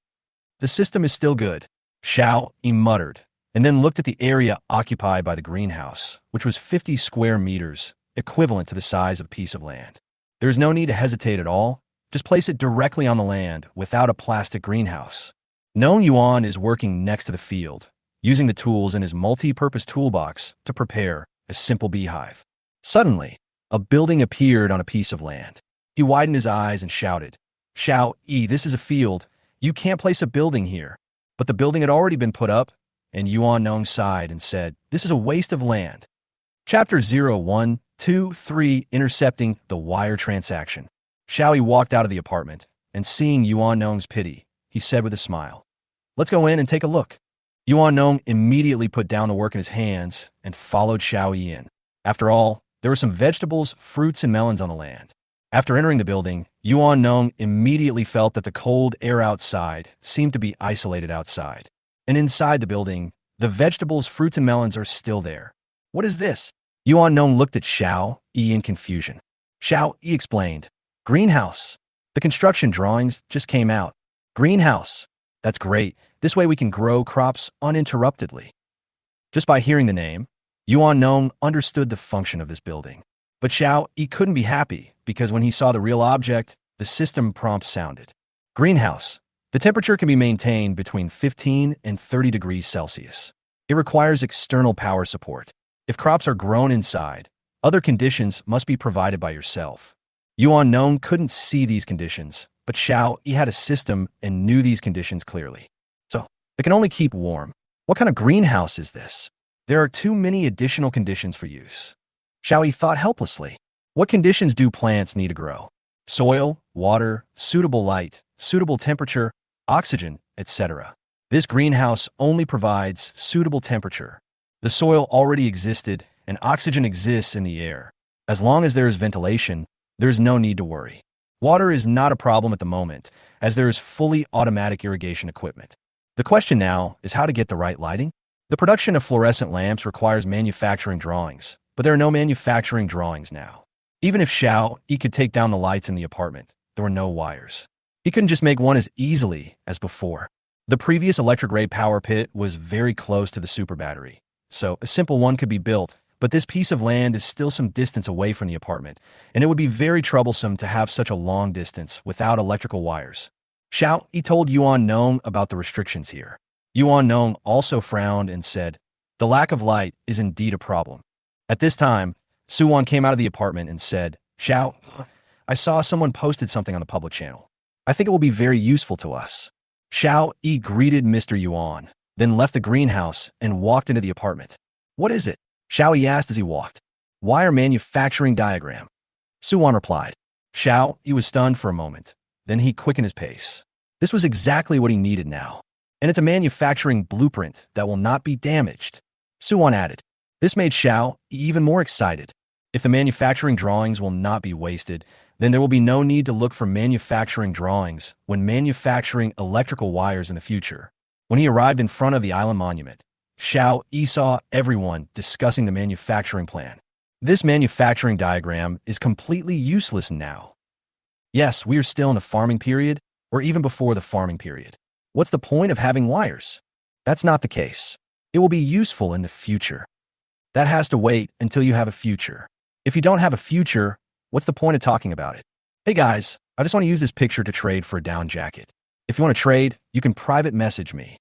The system is still good, Xiao muttered, and then looked at the area occupied by the greenhouse, which was 50 square meters, equivalent to the size of a piece of land. There is no need to hesitate at all. Just place it directly on the land without a plastic greenhouse. Nong Yuan is working next to the field, using the tools in his multi-purpose toolbox to prepare a simple beehive. Suddenly, a building appeared on a piece of land. He widened his eyes and shouted, Xiao, this is a field. You can't place a building here. But the building had already been put up, and Yuan Nong sighed and said, this is a waste of land. Chapter 0123 Intercepting the Wire Transaction. Xiao walked out of the apartment, and seeing Yuan Nong's pity, he said with a smile, let's go in and take a look. Yuan Nong immediately put down the work in his hands and followed Xiao in. After all, there were some vegetables, fruits, and melons on the land. After entering the building, Yuan Nong immediately felt that the cold air outside seemed to be isolated outside. And inside the building, the vegetables, fruits, and melons are still there. What is this? Yuan Nong looked at Xiao in confusion. Xiao explained, greenhouse. The construction drawings just came out. Greenhouse. That's great. This way we can grow crops uninterruptedly. Just by hearing the name, Yuan Nong understood the function of this building. But Xiao couldn't be happy because when he saw the real object, the system prompt sounded. Greenhouse. The temperature can be maintained between 15 and 30 degrees Celsius. It requires external power support. If crops are grown inside, other conditions must be provided by yourself. Yuan Nong couldn't see these conditions, but Xiao had a system and knew these conditions clearly. So, it can only keep warm. What kind of greenhouse is this? There are too many additional conditions for use. Xiao thought helplessly. What conditions do plants need to grow? Soil, water, suitable light, suitable temperature, oxygen, etc. This greenhouse only provides suitable temperature. The soil already existed, and oxygen exists in the air. As long as there is ventilation, there is no need to worry. Water is not a problem at the moment, as there is fully automatic irrigation equipment. The question now is how to get the right lighting. The production of fluorescent lamps requires manufacturing drawings, but there are no manufacturing drawings now. Even if Xiao could take down the lights in the apartment, there were no wires. He couldn't just make one as easily as before. The previous electric ray power pit was very close to the super battery, so a simple one could be built, but this piece of land is still some distance away from the apartment, and it would be very troublesome to have such a long distance without electrical wires. Xiao told Yuan Nong about the restrictions here. Yuan Nong also frowned and said, the lack of light is indeed a problem. At this time, Suwan came out of the apartment and said, Xiao, I saw someone posted something on the public channel. I think it will be very useful to us. Xiao greeted Mr. Yuan, then left the greenhouse and walked into the apartment. What is it? Xiao asked as he walked. Wire manufacturing diagram. Suwan replied. Xiao was stunned for a moment. Then he quickened his pace. This was exactly what he needed now. And it's a manufacturing blueprint that will not be damaged. Suwon added. This made Xiao even more excited. If the manufacturing drawings will not be wasted, then there will be no need to look for manufacturing drawings when manufacturing electrical wires in the future. When he arrived in front of the island monument, Xiao Yi saw everyone discussing the manufacturing plan. This manufacturing diagram is completely useless now. Yes, we are still in the farming period, or even before the farming period. What's the point of having wires? That's not the case. It will be useful in the future. That has to wait until you have a future. If you don't have a future, what's the point of talking about it? Hey guys, I just want to use this picture to trade for a down jacket. If you want to trade, you can private message me.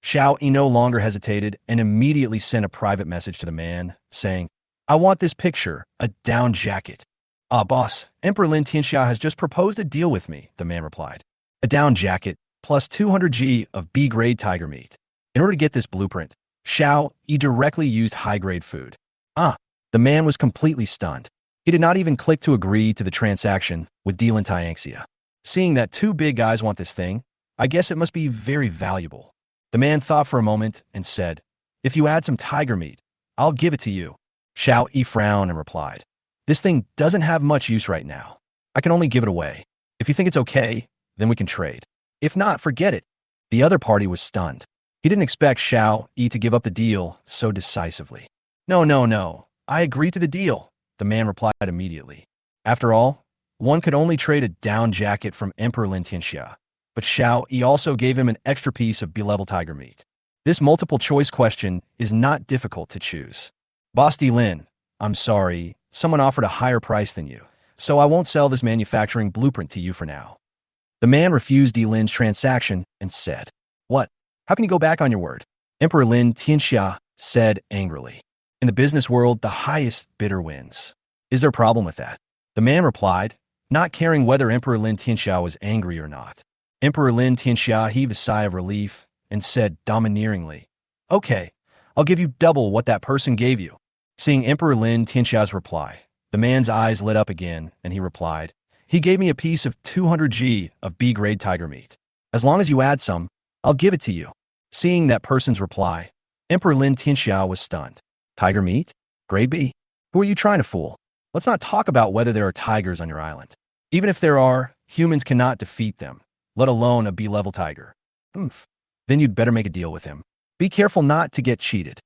Xiao Yi no longer hesitated and immediately sent a private message to the man, saying, I want this picture, a down jacket. Ah, boss, Emperor Lin Tianxia has just proposed a deal with me, the man replied. A down jacket, plus 200g of B-grade tiger meat. In order to get this blueprint, Xiao Yi directly used high-grade food. The man was completely stunned. He did not even click to agree to the transaction with Lin Tianxia. Seeing that two big guys want this thing, I guess it must be very valuable. The man thought for a moment and said, if you add some tiger meat, I'll give it to you. Xiao Yi frowned and replied, this thing doesn't have much use right now. I can only give it away. If you think it's okay, then we can trade. If not, forget it. The other party was stunned. He didn't expect Xiao Yi to give up the deal so decisively. No. I agree to the deal, the man replied immediately. After all, one could only trade a down jacket from Emperor Lin Tianxia, but Xiao Yi also gave him an extra piece of B-level tiger meat. This multiple choice question is not difficult to choose. Boss Lin, I'm sorry, someone offered a higher price than you, so I won't sell this manufacturing blueprint to you for now. The man refused Lin's transaction and said, what? How can you go back on your word? Emperor Lin Tianxia said angrily. In the business world, the highest bidder wins. Is there a problem with that? The man replied, not caring whether Emperor Lin Tianxia was angry or not. Emperor Lin Tianxia heaved a sigh of relief and said domineeringly, okay, I'll give you double what that person gave you. Seeing Emperor Lin Tianxia's reply, the man's eyes lit up again and he replied, he gave me a piece of 200g of B-grade tiger meat. As long as you add some, I'll give it to you. Seeing that person's reply, Emperor Lin Tianxia was stunned. Tiger meat? Grade B? Who are you trying to fool? Let's not talk about whether there are tigers on your island. Even if there are, humans cannot defeat them, let alone a B-level tiger. Then you'd better make a deal with him. Be careful not to get cheated.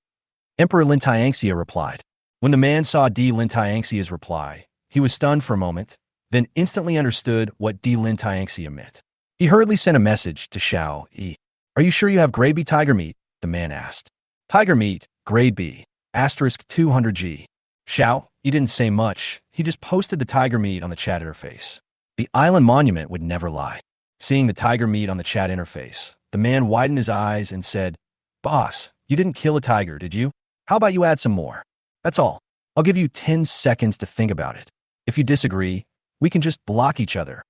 Emperor Lin Tianxia replied. When the man saw Lin Tianxia's reply, he was stunned for a moment, then instantly understood what Lin Tianxia meant. He hurriedly sent a message to Xiao Yi. Are you sure you have grade B tiger meat? The man asked. Tiger meat, grade B, asterisk 200g. Xiao Yi didn't say much. He just posted the tiger meat on the chat interface. The island monument would never lie. Seeing the tiger meat on the chat interface, the man widened his eyes and said, Boss, you didn't kill a tiger, did you? How about you add some more? That's all. I'll give you 10 seconds to think about it. If you disagree, we can just block each other.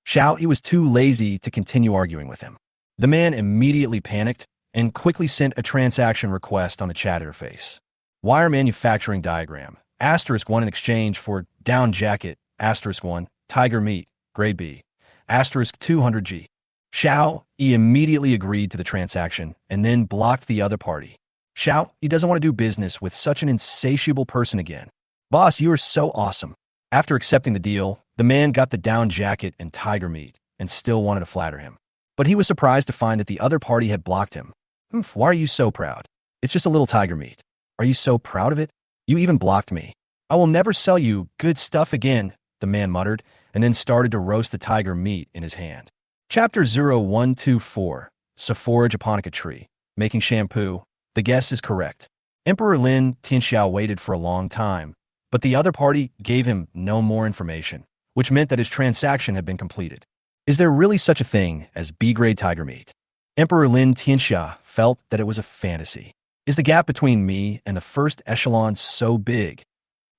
Xiao Yi was too lazy to continue arguing with him. The man immediately panicked and quickly sent a transaction request on the chat interface. Wire manufacturing diagram, asterisk 1 in exchange for down jacket, asterisk 1, tiger meat, grade B, asterisk 200g. Xiao Yi immediately agreed to the transaction and then blocked the other party. Xiao Yi doesn't want to do business with such an insatiable person again. Boss, you are so awesome. After accepting the deal, the man got the down jacket and tiger meat and still wanted to flatter him. But he was surprised to find that the other party had blocked him. Why are you so proud? It's just a little tiger meat. Are you so proud of it? You even blocked me. I will never sell you good stuff again, the man muttered, and then started to roast the tiger meat in his hand. Chapter 0124, Saforage Japonica Tree, Making Shampoo. The guess is correct. Emperor Lin Tianxia waited for a long time, but the other party gave him no more information, which meant that his transaction had been completed. Is there really such a thing as B-grade tiger meat? Emperor Lin Tianxia felt that it was a fantasy. Is the gap between me and the first echelon so big?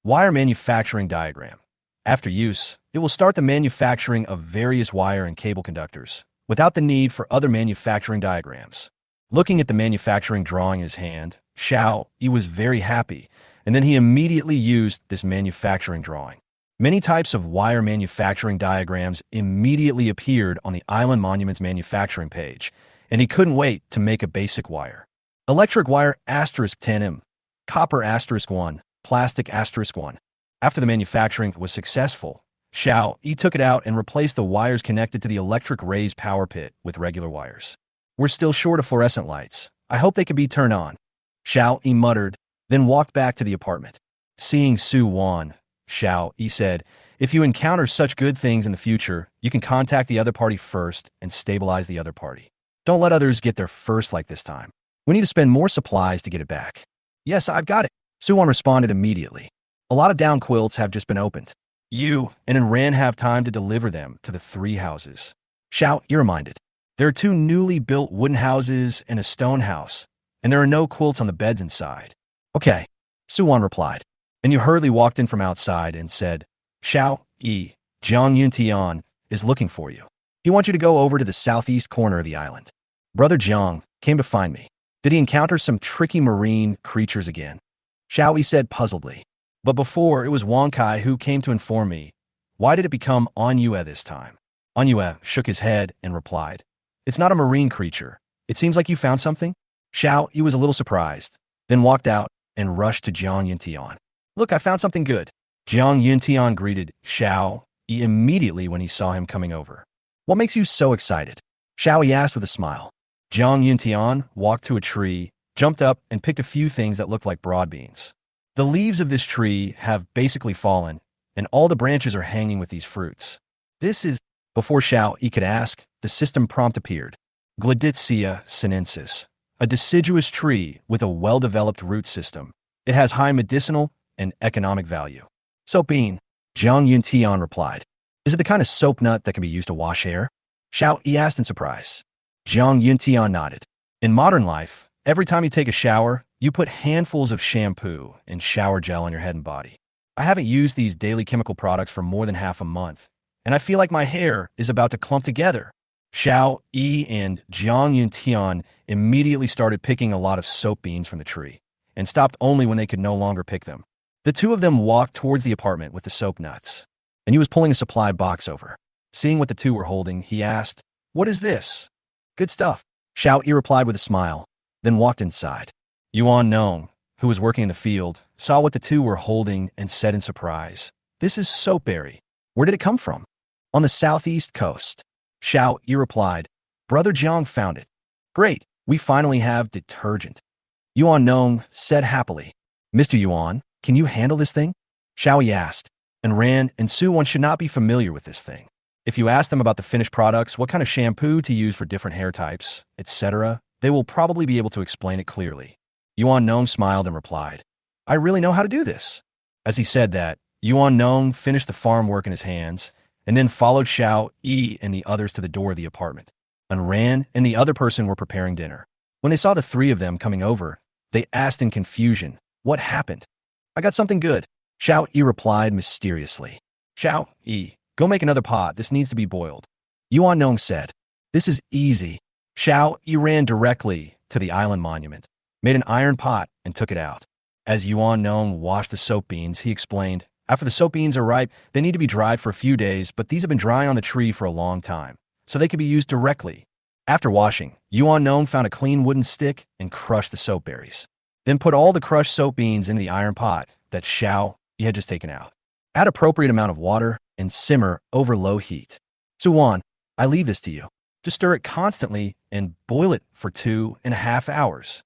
Wire manufacturing diagram. After use, it will start the manufacturing of various wire and cable conductors, without the need for other manufacturing diagrams. Looking at the manufacturing drawing in his hand, Xiao Yi was very happy, and then he immediately used this manufacturing drawing. Many types of wire manufacturing diagrams immediately appeared on the Island Monuments manufacturing page, and he couldn't wait to make a basic wire. Electric wire asterisk 10M, copper asterisk 1, plastic asterisk 1. After the manufacturing was successful, Xiao Yi took it out and replaced the wires connected to the electric raised power pit with regular wires. We're still short of fluorescent lights. I hope they can be turned on. Xiao Yi muttered, then walked back to the apartment. Seeing Su Wan, Xiao Yi said, if you encounter such good things in the future, you can contact the other party first and stabilize the other party. Don't let others get there first like this time. We need to spend more supplies to get it back. Yes, I've got it. Su Wan responded immediately. A lot of down quilts have just been opened. You and Ran have time to deliver them to the 3 houses. Xiao Yi reminded. There are 2 newly built wooden houses and a stone house, and there are no quilts on the beds inside. Okay, Su Wan replied. And you hurriedly walked in from outside and said, Xiao Yi, Zhang Yuntian is looking for you. He wants you to go over to the southeast corner of the island. Brother Zhang came to find me. Did he encounter some tricky marine creatures again? Xiao Yi said puzzledly. But before, it was Wang Kai who came to inform me. Why did it become Anyue this time? Anyue shook his head and replied, it's not a marine creature. It seems like you found something? Xiao Yi was a little surprised, then walked out and rushed to Zhang Yuntian. Look, I found something good. Zhang Yuntian greeted Xiao Yi immediately when he saw him coming over. What makes you so excited? Xiao Yi asked with a smile. Zhang Yuntian walked to a tree, jumped up, and picked a few things that looked like broad beans. The leaves of this tree have basically fallen, and all the branches are hanging with these fruits. This is... Before Xiao Yi could ask, the system prompt appeared. Gladitia sinensis, a deciduous tree with a well-developed root system. It has high medicinal and economic value. Soap bean, Zhang Yuntian replied. Is it the kind of soap nut that can be used to wash hair? Xiao Yi asked in surprise. Zhang Yuntian nodded. In modern life, every time you take a shower, you put handfuls of shampoo and shower gel on your head and body. I haven't used these daily chemical products for more than half a month, and I feel like my hair is about to clump together. Xiao Yi and Zhang Yuntian immediately started picking a lot of soap beans from the tree, and stopped only when they could no longer pick them. The 2 of them walked towards the apartment with the soap nuts, and he was pulling a supply box over. Seeing what the 2 were holding, he asked, what is this? Good stuff. Xiao Yi replied with a smile, then walked inside. Yuan Nong, who was working in the field, saw what the 2 were holding and said in surprise, this is soapberry. Where did it come from? On the southeast coast. Xiao Yi replied, Brother Zhang found it. Great, we finally have detergent. Yuan Nong said happily, Mr. Yuan, can you handle this thing? Xiao Yi asked, and Ran and Su Wan should not be familiar with this thing. If you ask them about the finished products, what kind of shampoo to use for different hair types, etc., they will probably be able to explain it clearly. Yuan Nong smiled and replied, I really know how to do this. As he said that, Yuan Nong finished the farm work in his hands, and then followed Xiao Yi and the others to the door of the apartment. And Ran and the other person were preparing dinner. When they saw the 3 of them coming over, they asked in confusion, what happened? I got something good. Xiao Yi replied mysteriously. Xiao Yi, go make another pot. This needs to be boiled. Yuan Nong said, this is easy. Xiao Yi ran directly to the island monument, made an iron pot, and took it out. As Yuan Nong washed the soap beans, he explained, after the soap beans are ripe, they need to be dried for a few days, but these have been drying on the tree for a long time, so they can be used directly. After washing, Yuan Nong found a clean wooden stick and crushed the soap berries. Then put all the crushed soap beans into the iron pot that Xiao Yi had just taken out. Add appropriate amount of water and simmer over low heat. Su Wan, I leave this to you. Just stir it constantly and boil it for 2.5 hours.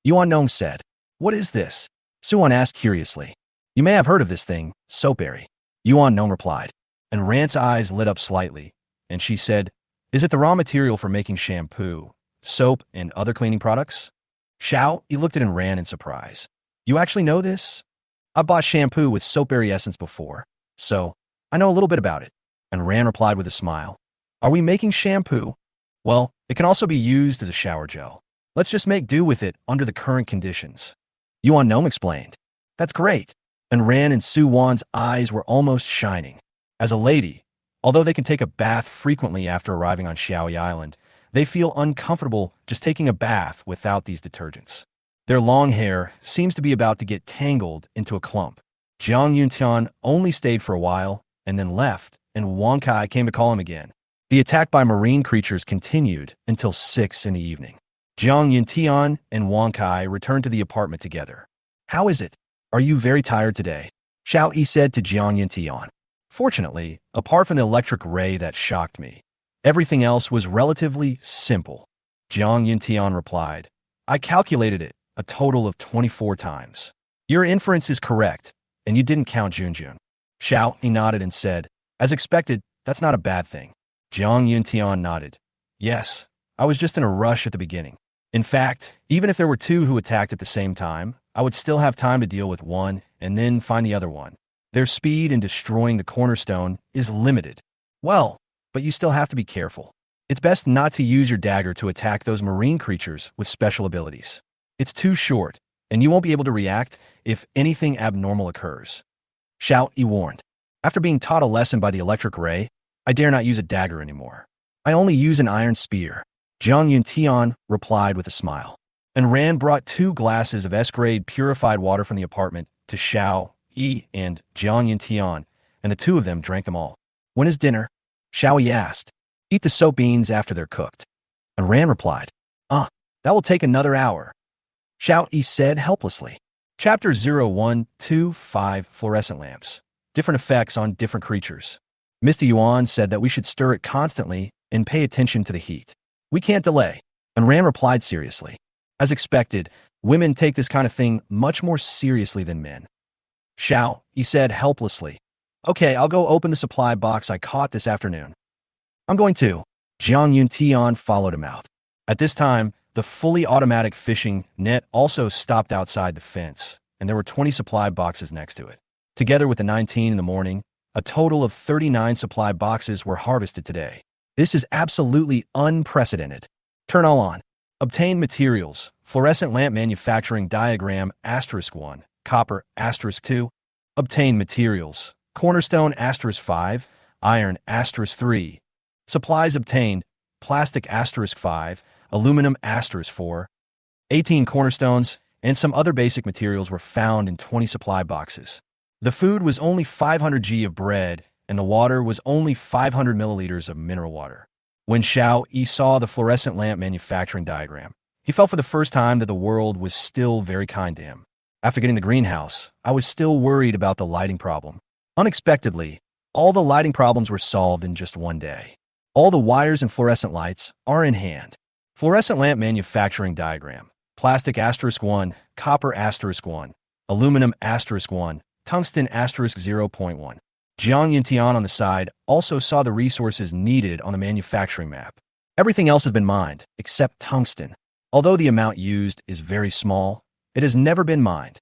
Yuan Nong said, what is this? Su Wan asked curiously. You may have heard of this thing, soapberry. Yuan Nong replied, and Rant's eyes lit up slightly, and she said, is it the raw material for making shampoo, soap, and other cleaning products? Xiao Yi looked at and ran in surprise. You actually know this? I bought shampoo with soapberry essence before, so I know a little bit about it. And Ran replied with a smile. Are we making shampoo? Well, it can also be used as a shower gel. Let's just make do with it under the current conditions. Yuan Nong explained. That's great. And Ran and Su Wan's eyes were almost shining. As a lady, although they can take a bath frequently after arriving on Xiaoyi Island, they feel uncomfortable just taking a bath without these detergents. Their long hair seems to be about to get tangled into a clump. Zhang Yuntian only stayed for a while and then left, and Wang Kai came to call him again. The attack by marine creatures continued until 6 in the evening. Jiang Yintian and Wang Kai returned to the apartment together. How is it? Are you very tired today? Xiao Yi said to Jiang Yintian. Fortunately, apart from the electric ray that shocked me, everything else was relatively simple. Jiang Yintian replied, I calculated it a total of 24 times. Your inference is correct, and you didn't count Junjun. Xiao Yi nodded and said, as expected, that's not a bad thing. Jiang Yuntian nodded. Yes, I was just in a rush at the beginning. In fact, even if there were two who attacked at the same time, I would still have time to deal with one and then find the other one. Their speed in destroying the cornerstone is limited. Well, but you still have to be careful. It's best not to use your dagger to attack those marine creatures with special abilities. It's too short, and you won't be able to react if anything abnormal occurs. Xiao Yi warned. After being taught a lesson by the electric ray, I dare not use a dagger anymore. I only use an iron spear. Jiang Yuntian replied with a smile. And Ran brought 2 glasses of S-grade purified water from the apartment to Xiao Yi and Jiang Yuntian, and the 2 of them drank them all. When is dinner? Xiao Yi asked. Eat the soap beans after they're cooked. And Ran replied, that will take another hour. Xiao Yi said helplessly. Chapter 0125 Fluorescent Lamps. Different effects on different creatures. Mr. Yuan said that we should stir it constantly and pay attention to the heat. We can't delay. And Ran replied seriously. As expected, women take this kind of thing much more seriously than men. Xiao Yi said helplessly. Okay, I'll go open the supply box I caught this afternoon. I'm going to. Jiang Yuntian followed him out. At this time, the fully automatic fishing net also stopped outside the fence, and there were 20 supply boxes next to it. Together with the 19 in the morning, a total of 39 supply boxes were harvested today. This is absolutely unprecedented. Turn all on. Obtain materials. Fluorescent lamp manufacturing diagram *1. Copper *2. Obtain materials. Cornerstone *5. Iron *3. Supplies obtained. Plastic *5. Aluminum *4. 18 cornerstones and some other basic materials were found in 20 supply boxes. The food was only 500 g of bread, and the water was only 500 milliliters of mineral water. When Xiao Yi saw the fluorescent lamp manufacturing diagram, he felt for the first time that the world was still very kind to him. After getting the greenhouse, I was still worried about the lighting problem. Unexpectedly, all the lighting problems were solved in just one day. All the wires and fluorescent lights are in hand. Fluorescent lamp manufacturing diagram. Plastic *1, copper *1, aluminum *1, tungsten *0.1. Jiang Yintian on the side also saw the resources needed on the manufacturing map. Everything else has been mined, except tungsten. Although the amount used is very small, it has never been mined.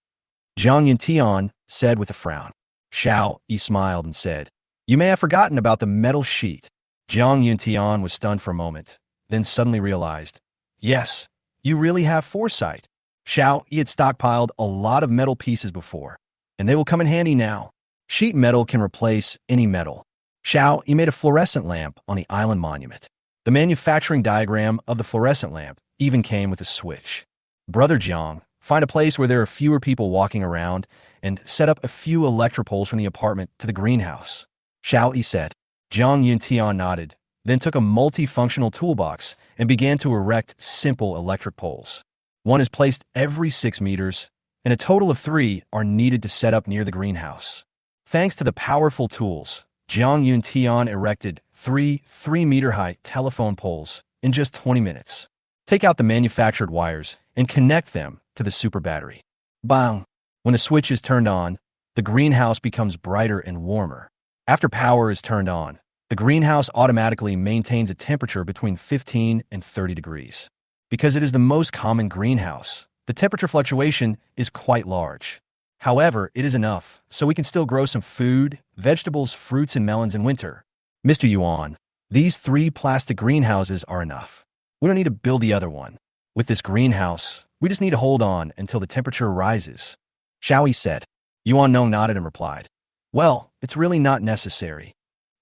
Jiang Yintian said with a frown. Xiao Yi smiled and said, You may have forgotten about the metal sheet. Jiang Yintian was stunned for a moment, then suddenly realized, Yes, you really have foresight. Xiao Yi had stockpiled a lot of metal pieces before, and they will come in handy now. Sheet metal can replace any metal. Xiao Yi made a fluorescent lamp on the island monument. The manufacturing diagram of the fluorescent lamp even came with a switch. Brother Jiang, find a place where there are fewer people walking around and set up a few electric poles from the apartment to the greenhouse. Xiao Yi said. Jiang Yuntian nodded, then took a multifunctional toolbox and began to erect simple electric poles. One is placed every 6 meters, and a total of 3 are needed to set up near the greenhouse. Thanks to the powerful tools, Jiang Yuntian erected 3 3-meter-high telephone poles in just 20 minutes. Take out the manufactured wires and connect them to the super battery. Bang! When the switch is turned on, the greenhouse becomes brighter and warmer. After power is turned on, the greenhouse automatically maintains a temperature between 15 and 30 degrees. Because it is the most common greenhouse, the temperature fluctuation is quite large. However, it is enough, so we can still grow some food, vegetables, fruits, and melons in winter. Mr. Yuan, these 3 plastic greenhouses are enough. We don't need to build the other one. With this greenhouse, we just need to hold on until the temperature rises. Xiao Yi said. Yuan Nong nodded and replied, Well, it's really not necessary.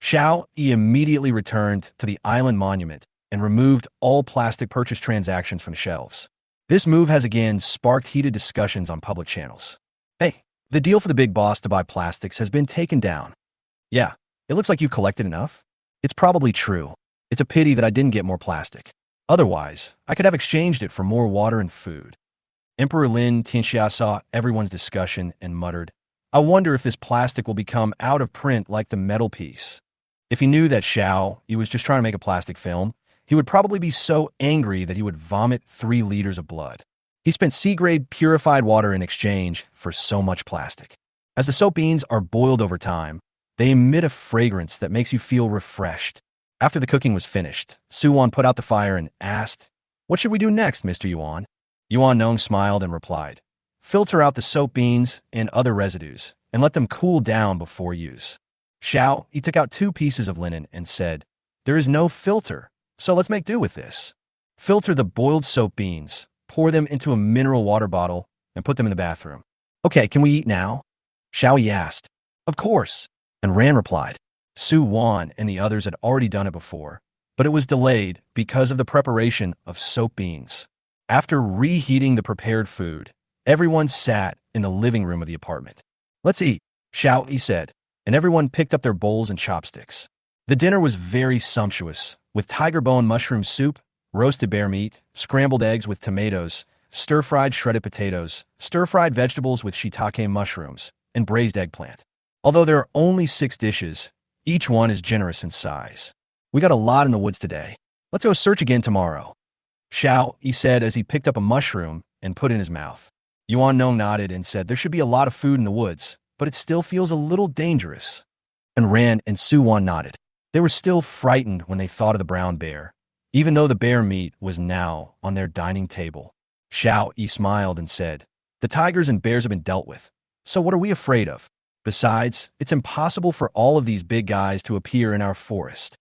Xiao Yi immediately returned to the island monument and removed all plastic purchase transactions from the shelves. This move has again sparked heated discussions on public channels. Hey, the deal for the big boss to buy plastics has been taken down. Yeah, it looks like you've collected enough. It's probably true. It's a pity that I didn't get more plastic. Otherwise, I could have exchanged it for more water and food. Emperor Lin Tianxia saw everyone's discussion and muttered, I wonder if this plastic will become out of print like the metal piece. If he knew that Xiao Yi was just trying to make a plastic film, he would probably be so angry that he would vomit 3 liters of blood. He spent C-grade purified water in exchange for so much plastic. As the soap beans are boiled over time, they emit a fragrance that makes you feel refreshed. After the cooking was finished, Su-won put out the fire and asked, What should we do next, Mr. Yuan? Yuan Nong smiled and replied, Filter out the soap beans and other residues, and let them cool down before use. Xiao, he took out 2 pieces of linen and said, There is no filter, so let's make do with this. Filter the boiled soap beans, pour them into a mineral water bottle, and put them in the bathroom. Okay, can we eat now? Xiao Yi asked. Of course. And Ran replied. Su-won and the others had already done it before, but it was delayed because of the preparation of soap beans. After reheating the prepared food, everyone sat in the living room of the apartment. Let's eat, Xiao Yi said, and everyone picked up their bowls and chopsticks. The dinner was very sumptuous, with tiger bone mushroom soup, roasted bear meat, scrambled eggs with tomatoes, stir-fried shredded potatoes, stir-fried vegetables with shiitake mushrooms, and braised eggplant. Although there are only 6 dishes, each one is generous in size. We got a lot in the woods today. Let's go search again tomorrow. Xiao, he said as he picked up a mushroom and put it in his mouth. Yuan Nong nodded and said there should be a lot of food in the woods, but it still feels a little dangerous. And Ran and Su-won nodded. They were still frightened when they thought of the brown bear, even though the bear meat was now on their dining table. Xiao Yi smiled and said, The tigers and bears have been dealt with, so what are we afraid of? Besides, it's impossible for all of these big guys to appear in our forest.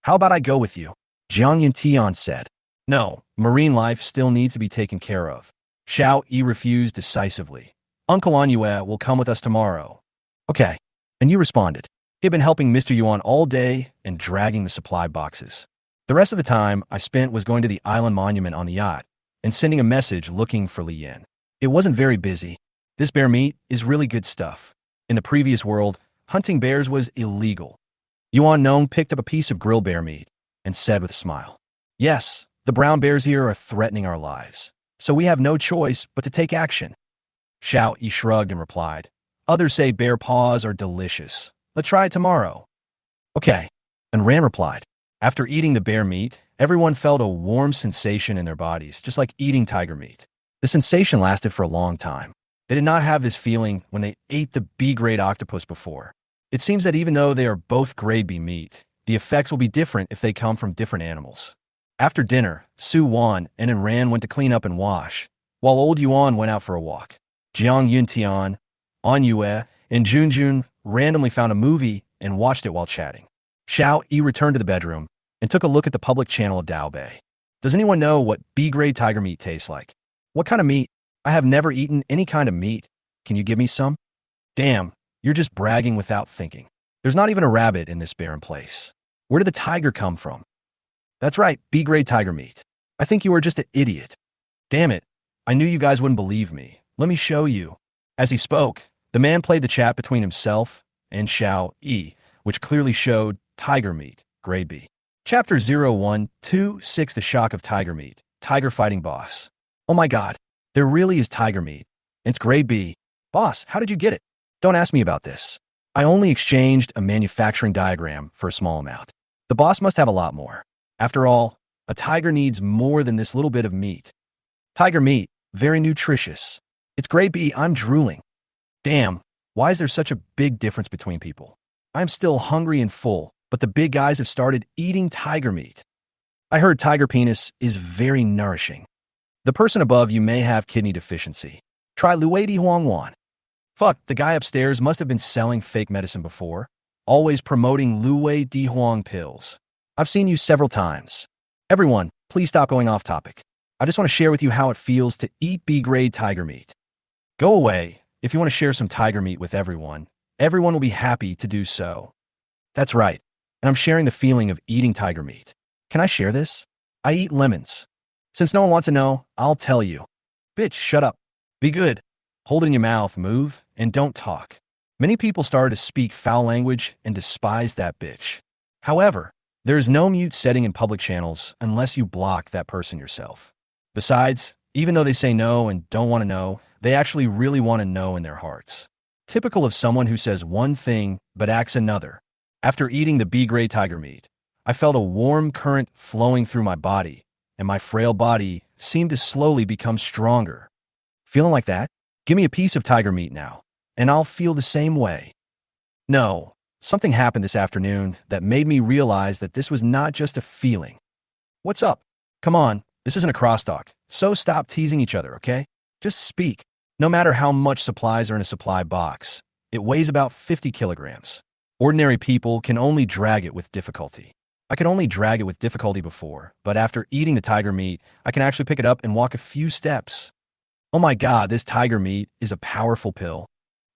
How about I go with you? Jiang Yuntian said. No, marine life still needs to be taken care of. Xiao Yi refused decisively. Uncle Anyue will come with us tomorrow. Okay. And you responded. He had been helping Mr. Yuan all day and dragging the supply boxes. The rest of the time I spent was going to the island monument on the yacht and sending a message looking for Li Yan. It wasn't very busy. This bear meat is really good stuff. In the previous world, hunting bears was illegal. Yuan Nong picked up a piece of grilled bear meat and said with a smile, Yes, the brown bears here are threatening our lives, so we have no choice but to take action. Xiao Yi shrugged and replied, Others say bear paws are delicious. Let's try it tomorrow. Okay. And Ran replied. After eating the bear meat, everyone felt a warm sensation in their bodies, just like eating tiger meat. The sensation lasted for a long time. They did not have this feeling when they ate the B-grade octopus before. It seems that even though they are both grade B meat, the effects will be different if they come from different animals. After dinner, Su-won and Ran went to clean up and wash, while old Yuan went out for a walk. Jiang Yuntian, Anyue, and Junjun randomly found a movie and watched it while chatting. Xiao Yi returned to the bedroom and took a look at the public channel of Dao Bei. Does anyone know what B-grade tiger meat tastes like? What kind of meat? I have never eaten any kind of meat. Can you give me some? Damn, you're just bragging without thinking. There's not even a rabbit in this barren place. Where did the tiger come from? That's right, B-grade tiger meat. I think you are just an idiot. Damn it, I knew you guys wouldn't believe me. Let me show you. As he spoke, the man played the chat between himself and Xiao Yi, which clearly showed tiger meat, grade B. Chapter 0126 The Shock of Tiger Meat, Tiger Fighting Boss. Oh my god, there really is tiger meat. It's grade B. Boss, how did you get it? Don't ask me about this. I only exchanged a manufacturing diagram for a small amount. The boss must have a lot more. After all, a tiger needs more than this little bit of meat. Tiger meat, very nutritious. It's grade B, I'm drooling. Damn, why is there such a big difference between people? I'm still hungry and full, but the big guys have started eating tiger meat. I heard tiger penis is very nourishing. The person above you may have kidney deficiency. Try Luei Di Huangwan. Fuck, the guy upstairs must have been selling fake medicine before, always promoting Luei Di Huang pills. I've seen you several times. Everyone, please stop going off topic. I just want to share with you how it feels to eat B-grade tiger meat. Go away if you want to share some tiger meat with everyone. Everyone will be happy to do so. That's right, and I'm sharing the feeling of eating tiger meat. Can I share this? I eat lemons. Since no one wants to know, I'll tell you. Bitch, shut up. Be good. Hold it in your mouth, move, and don't talk. Many people started to speak foul language and despise that bitch. However, There is no mute setting in public channels unless you block that person yourself. Besides, even though they say no and don't want to know, they actually really want to know in their hearts. Typical of someone who says one thing but acts another. After eating the B-grade tiger meat, I felt a warm current flowing through my body, and my frail body seemed to slowly become stronger. Feeling like that? Give me a piece of tiger meat now, and I'll feel the same way. No, something happened this afternoon that made me realize that this was not just a feeling. What's up? Come on, this isn't a crosstalk, so stop teasing each other, okay? Just speak. No matter how much supplies are in a supply box, it weighs about 50 kilograms. Ordinary people can only drag it with difficulty. I could only drag it with difficulty before, but after eating the tiger meat, I can actually pick it up and walk a few steps. Oh my god, this tiger meat is a powerful pill.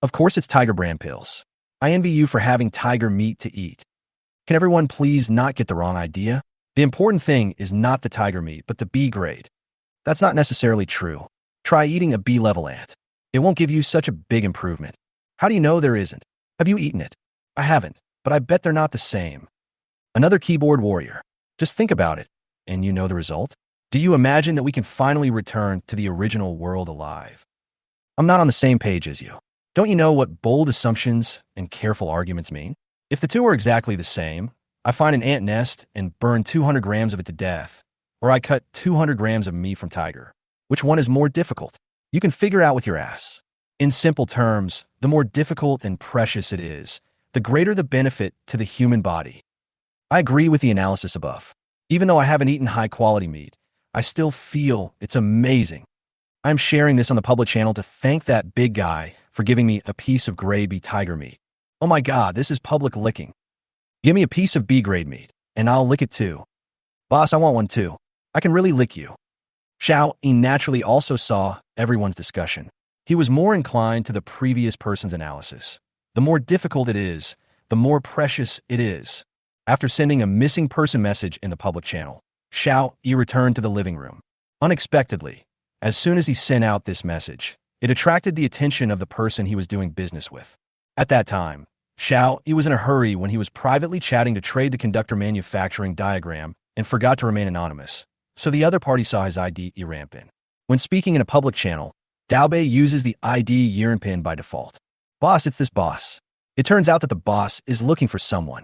Of course it's tiger brand pills. I envy you for having tiger meat to eat. Can everyone please not get the wrong idea? The important thing is not the tiger meat, but the B grade. That's not necessarily true. Try eating a B-level ant. It won't give you such a big improvement. How do you know there isn't? Have you eaten it? I haven't, but I bet they're not the same. Another keyboard warrior. Just think about it, and you know the result? Do you imagine that we can finally return to the original world alive? I'm not on the same page as you. Don't you know what bold assumptions and careful arguments mean? If the two are exactly the same, I find an ant nest and burn 200 grams of it to death, or I cut 200 grams of meat from tiger. Which one is more difficult? You can figure out with your ass. In simple terms, the more difficult and precious it is, the greater the benefit to the human body. I agree with the analysis above. Even though I haven't eaten high-quality meat, I still feel it's amazing. I'm sharing this on the public channel to thank that big guy for giving me a piece of grade B tiger meat. Oh my god, this is public licking. Give me a piece of B grade meat, and I'll lick it too. Boss, I want one too. I can really lick you. Xiao Yi naturally also saw everyone's discussion. He was more inclined to the previous person's analysis. The more difficult it is, the more precious it is. After sending a missing person message in the public channel, Xiao Yi returned to the living room. Unexpectedly, as soon as he sent out this message, it attracted the attention of the person he was doing business with. At that time, Xiao Yi was in a hurry when he was privately chatting to trade the conductor manufacturing diagram and forgot to remain anonymous, so the other party saw his ID year pin. When speaking in a public channel, Daobei uses the ID year pin by default. Boss, it's this boss. It turns out that the boss is looking for someone.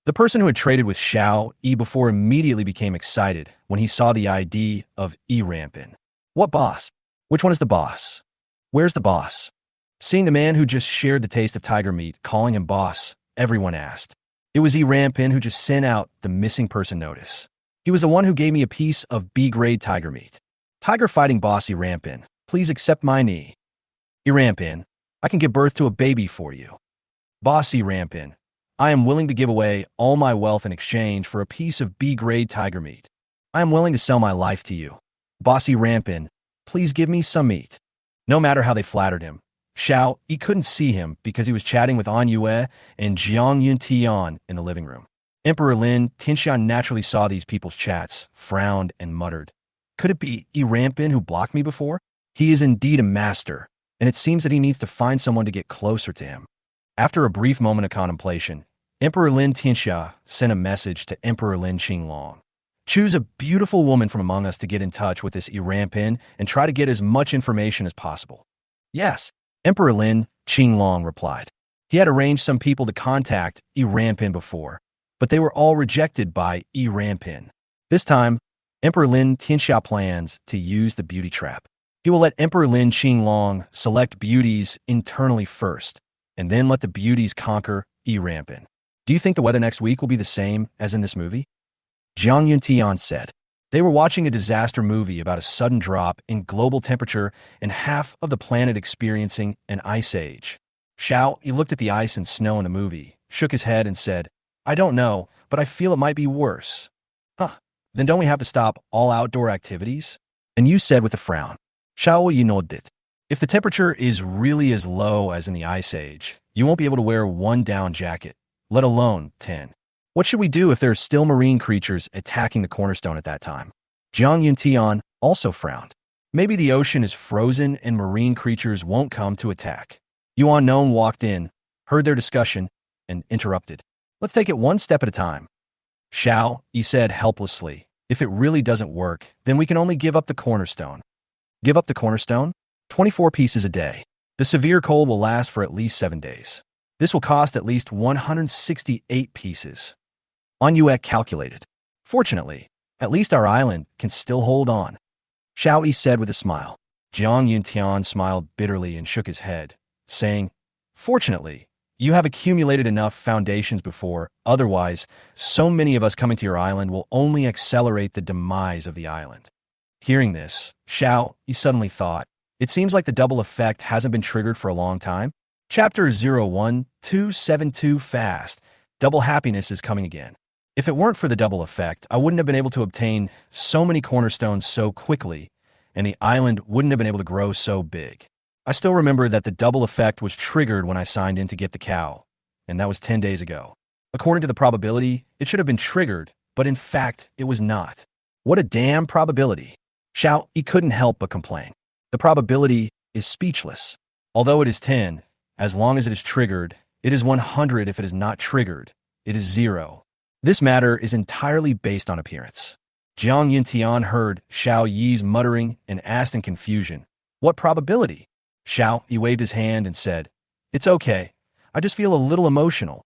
The person who had traded with Xiao Yi before immediately became excited when he saw the ID of Rampin. What boss? Which one is the boss? Where's the boss? Seeing the man who just shared the taste of tiger meat calling him boss, everyone asked. It was Rampin who just sent out the missing person notice. He was the one who gave me a piece of B-grade tiger meat. Tiger fighting boss Rampin, please accept my knee. Rampin, I can give birth to a baby for you. Boss Rampin, I am willing to give away all my wealth in exchange for a piece of B-grade tiger meat. I am willing to sell my life to you. Bossy Rampin, please give me some meat. No matter how they flattered him, Xiao Yi couldn't see him because he was chatting with An Yue and Jiang Yuntian in the living room. Emperor Lin Tianxian naturally saw these people's chats, frowned, and muttered. Could it be Rampin who blocked me before? He is indeed a master, and it seems that he needs to find someone to get closer to him. After a brief moment of contemplation, Emperor Lin Tianxia sent a message to Emperor Lin Qinglong. Choose a beautiful woman from among us to get in touch with this Rampin and try to get as much information as possible. Yes, Emperor Lin Qinglong replied. He had arranged some people to contact Rampin before, but they were all rejected by Rampin. This time, Emperor Lin Tianxia plans to use the beauty trap. He will let Emperor Lin Qinglong select beauties internally first, and then let the beauties conquer Rampin. Do you think the weather next week will be the same as in this movie? Jiang Yuntian said. They were watching a disaster movie about a sudden drop in global temperature and half of the planet experiencing an ice age. Xiao Yi looked at the ice and snow in the movie, shook his head and said, I don't know, but I feel it might be worse. Huh, then don't we have to stop all outdoor activities? And you said with a frown. Xiao Yi nodded. If the temperature is really as low as in the ice age, you won't be able to wear one down jacket, let alone 10. What should we do if there are still marine creatures attacking the cornerstone at that time? Jiang Yuntian also frowned. Maybe the ocean is frozen and marine creatures won't come to attack. Yuan Nong walked in, heard their discussion, and interrupted. Let's take it one step at a time. Xiao, he said helplessly. If it really doesn't work, then we can only give up the cornerstone. Give up the cornerstone? 24 pieces a day. The severe cold will last for at least 7 days. This will cost at least 168 pieces. Manhwa calculated. Fortunately, at least our island can still hold on. Xiao Yi said with a smile. Jiang Yuntian smiled bitterly and shook his head, saying, Fortunately, you have accumulated enough foundations before, otherwise, so many of us coming to your island will only accelerate the demise of the island. Hearing this, Xiao Yi suddenly thought, it seems like the double effect hasn't been triggered for a long time. Chapter 01272 Fast. Double happiness is coming again. If it weren't for the double effect, I wouldn't have been able to obtain so many cornerstones so quickly, and the island wouldn't have been able to grow so big. I still remember that the double effect was triggered when I signed in to get the cow, and that was 10 days ago. According to the probability, it should have been triggered, but in fact, it was not. What a damn probability. Xiao Yi couldn't help but complain. The probability is speechless. Although it is 10, as long as it is triggered, it is 100 if it is not triggered. It is 0. This matter is entirely based on appearance. Jiang Yintian heard Xiao Yi's muttering and asked in confusion, What probability? Xiao Yi waved his hand and said, It's okay. I just feel a little emotional.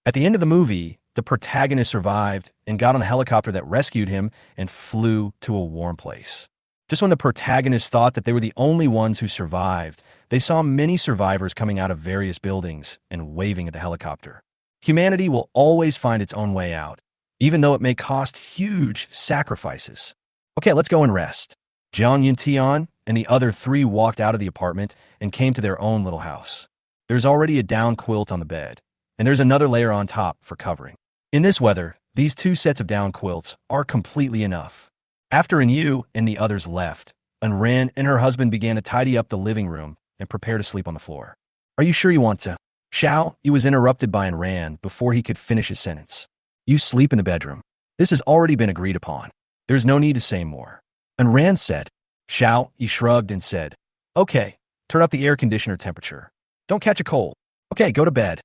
At the end of the movie, the protagonist survived and got on the helicopter that rescued him and flew to a warm place. Just when the protagonists thought that they were the only ones who survived, they saw many survivors coming out of various buildings and waving at the helicopter. Humanity will always find its own way out, even though it may cost huge sacrifices. Okay, let's go and rest. Jiang Yintian and the other 3 walked out of the apartment and came to their own little house. There's already a down quilt on the bed, and there's another layer on top for covering. In this weather, these 2 sets of down quilts are completely enough. After Yu and the others left, Ran and her husband began to tidy up the living room and prepare to sleep on the floor. Are you sure you want to? Xiao Yi was interrupted by Ran before he could finish his sentence. You sleep in the bedroom. This has already been agreed upon. There's no need to say more. Ran said. Xiao Yi shrugged and said, Okay, turn up the air conditioner temperature. Don't catch a cold. Okay, go to bed.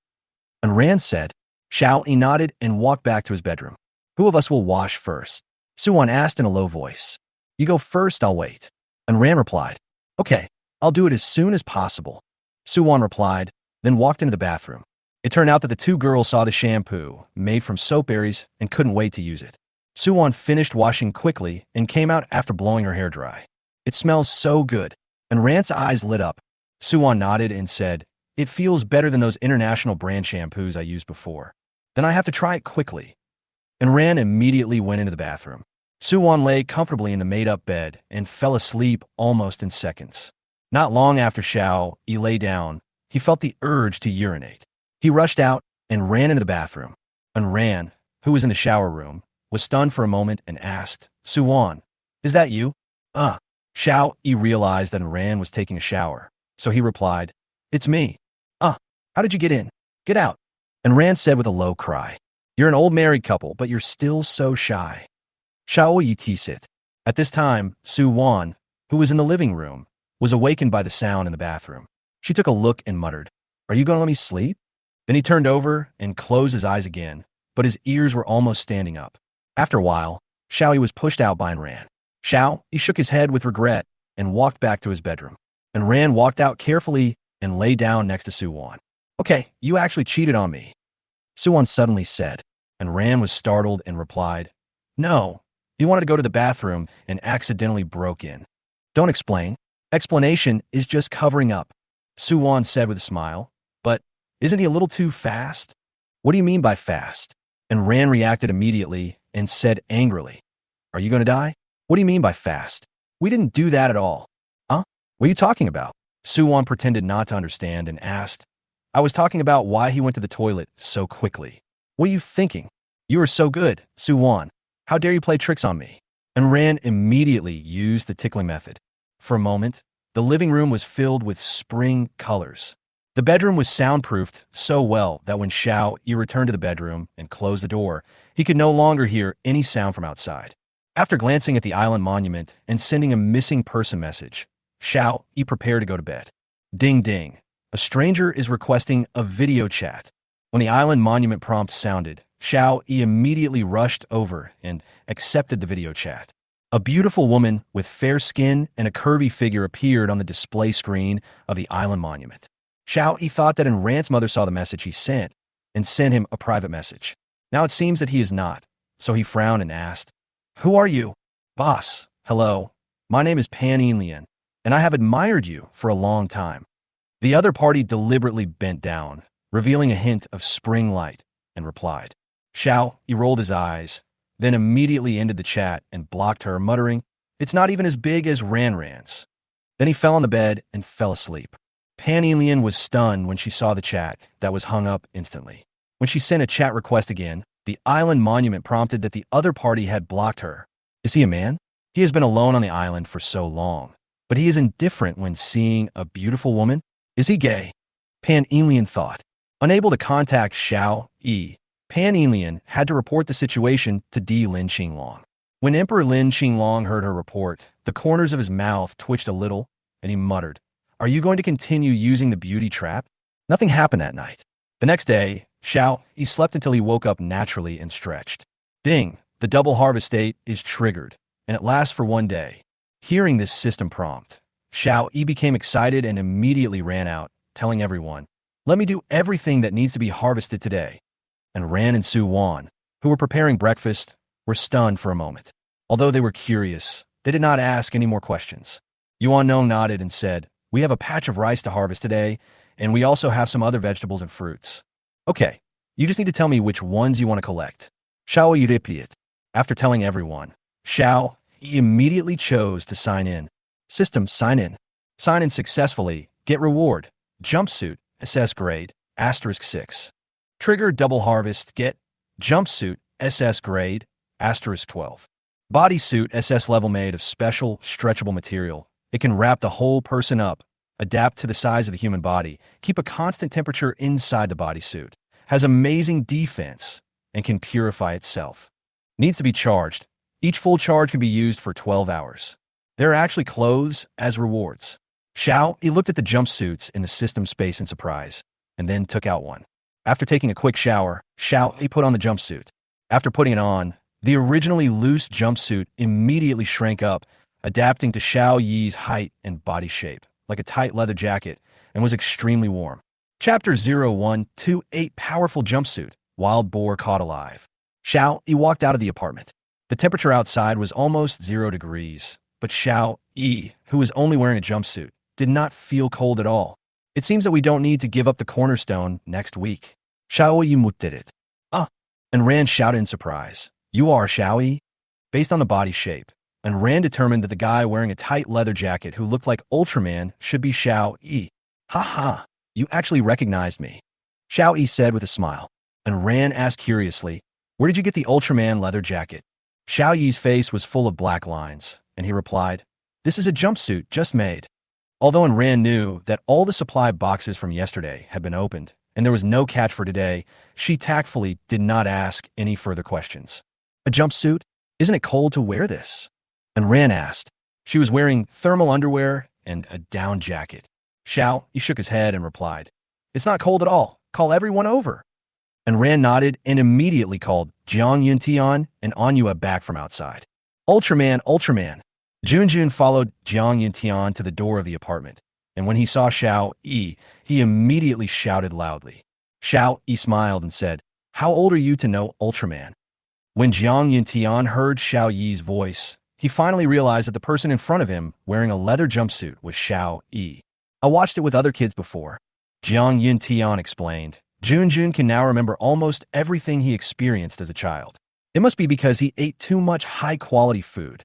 Ran said. Xiao Yi nodded and walked back to his bedroom. Who of us will wash first? Suwon asked in a low voice. You go first, I'll wait. Ran replied. Okay, I'll do it as soon as possible. Suwon replied, then walked into the bathroom. It turned out that the 2 girls saw the shampoo, made from soap berries, and couldn't wait to use it. Suwon finished washing quickly and came out after blowing her hair dry. It smells so good. Ran's eyes lit up. Suwon nodded and said, It feels better than those international brand shampoos I used before. Then I have to try it quickly. Ran immediately went into the bathroom. Suwon lay comfortably in the made-up bed and fell asleep almost in seconds. Not long after Xiao Yi lay down, he felt the urge to urinate. He rushed out and ran into the bathroom. Ran, who was in the shower room, was stunned for a moment and asked, Suwon, is that you? Xiao Yi realized that Ran was taking a shower, so he replied, It's me. How did you get in? Get out. Ran said with a low cry, You're an old married couple, but you're still so shy. Xiao Yi teased. At this time, Suwon, who was in the living room, was awakened by the sound in the bathroom. She took a look and muttered, Are you going to let me sleep? Then he turned over and closed his eyes again, but his ears were almost standing up. After a while, Xiao Yi was pushed out by Ran. Xiao Yi shook his head with regret and walked back to his bedroom. Ran walked out carefully and lay down next to Suwon. Okay, you actually cheated on me, Suwon suddenly said. Ran was startled and replied, No, he wanted to go to the bathroom and accidentally broke in. Don't explain. Explanation is just covering up, Suwon said with a smile. But isn't he a little too fast? What do you mean by fast? Ran reacted immediately and said angrily, Are you going to die? What do you mean by fast? We didn't do that at all. What are you talking about? Suwon pretended not to understand and asked, I was talking about why he went to the toilet so quickly. What are you thinking? You are so good, Suwon. How dare you play tricks on me? Ran immediately used the tickling method. For a moment, the living room was filled with spring colors. The bedroom was soundproofed so well that when Xiao Yi returned to the bedroom and closed the door, he could no longer hear any sound from outside. After glancing at the island monument and sending a missing person message, Xiao Yi prepared to go to bed. Ding ding. A stranger is requesting a video chat. When the island monument prompt sounded, Xiao Yi immediately rushed over and accepted the video chat. A beautiful woman with fair skin and a curvy figure appeared on the display screen of the island monument. Xiao Yi thought that Ran's mother saw the message he sent and sent him a private message. Now it seems that he is not, so he frowned and asked, "Who are you?" "Boss, hello. My name is Pan Lian, and I have admired you for a long time." The other party deliberately bent down, revealing a hint of spring light, and replied. Xiao Yi rolled his eyes, then immediately ended the chat and blocked her, muttering, "It's not even as big as Ran's." Then he fell on the bed and fell asleep. Pan Lian was stunned when she saw the chat that was hung up instantly. When she sent a chat request again, the island monument prompted that the other party had blocked her. Is he a man? He has been alone on the island for so long, but he is indifferent when seeing a beautiful woman. Is he gay? Pan Lian thought. Unable to contact Xiao Yi, Pan Lian had to report the situation to Di Lin Qinglong. When Emperor Lin Qinglong heard her report, the corners of his mouth twitched a little, and he muttered, "Are you going to continue using the beauty trap?" Nothing happened that night. The next day, Xiao Yi slept until he woke up naturally and stretched. Ding! The double harvest state is triggered, and it lasts for 1 day. Hearing this system prompt, Xiao Yi became excited and immediately ran out, telling everyone, "Let me do everything that needs to be harvested today." And Ran and Su Wan, who were preparing breakfast, were stunned for a moment. Although they were curious, they did not ask any more questions. Yuan Nong nodded and said, "We have a patch of rice to harvest today, and we also have some other vegetables and fruits." "Okay, you just need to tell me which ones you want to collect." Xiao Yi repeated. After telling everyone, Xiao Yi immediately chose to sign in. System sign in. Sign in successfully. Get reward. Jumpsuit, SS grade, *6. Trigger double harvest. Get jumpsuit, SS grade, *12. Bodysuit, SS level made of special, stretchable material. It can wrap the whole person up, adapt to the size of the human body, keep a constant temperature inside the bodysuit, has amazing defense, and can purify itself. Needs to be charged. Each full charge can be used for 12 hours. There are actually clothes as rewards. Xiao Yi looked at the jumpsuits in the system space in surprise, and then took out one. After taking a quick shower, Xiao Yi put on the jumpsuit. After putting it on, the originally loose jumpsuit immediately shrank up, adapting to Xiao Yi's height and body shape, like a tight leather jacket, and was extremely warm. Chapter 0128 Powerful Jumpsuit, Wild Boar Caught Alive. Xiao Yi walked out of the apartment. The temperature outside was almost 0 degrees, but Xiao Yi, who was only wearing a jumpsuit, did not feel cold at all. It seems that we don't need to give up the cornerstone next week. Xiao Yi did it. "Ah!" And Ran shouted in surprise. "You are Xiao Yi?" Based on the body shape, and Ran determined that the guy wearing a tight leather jacket who looked like Ultraman should be Xiao Yi. "Ha ha! You actually recognized me," Xiao Yi said with a smile. And Ran asked curiously, "Where did you get the Ultraman leather jacket?" Xiao Yi's face was full of black lines, and he replied, "This is a jumpsuit just made." Although Ran knew that all the supply boxes from yesterday had been opened, and there was no catch for today, she tactfully did not ask any further questions. "A jumpsuit? Isn't it cold to wear this?" And Ran asked. She was wearing thermal underwear and a down jacket. Xiao Yi shook his head and replied, "It's not cold at all. Call everyone over." And Ran nodded and immediately called Jiang Yuntian and Anua back from outside. "Ultraman, Ultraman!" Junjun followed Jiang Yuntian to the door of the apartment, and when he saw Xiao Yi, he immediately shouted loudly. Xiao Yi smiled and said, "How old are you to know Ultraman?" When Jiang Yuntian heard Xiao Yi's voice, he finally realized that the person in front of him wearing a leather jumpsuit was Xiao Yi. "I watched it with other kids before," Jiang Yuntian explained. Junjun can now remember almost everything he experienced as a child. It must be because he ate too much high-quality food.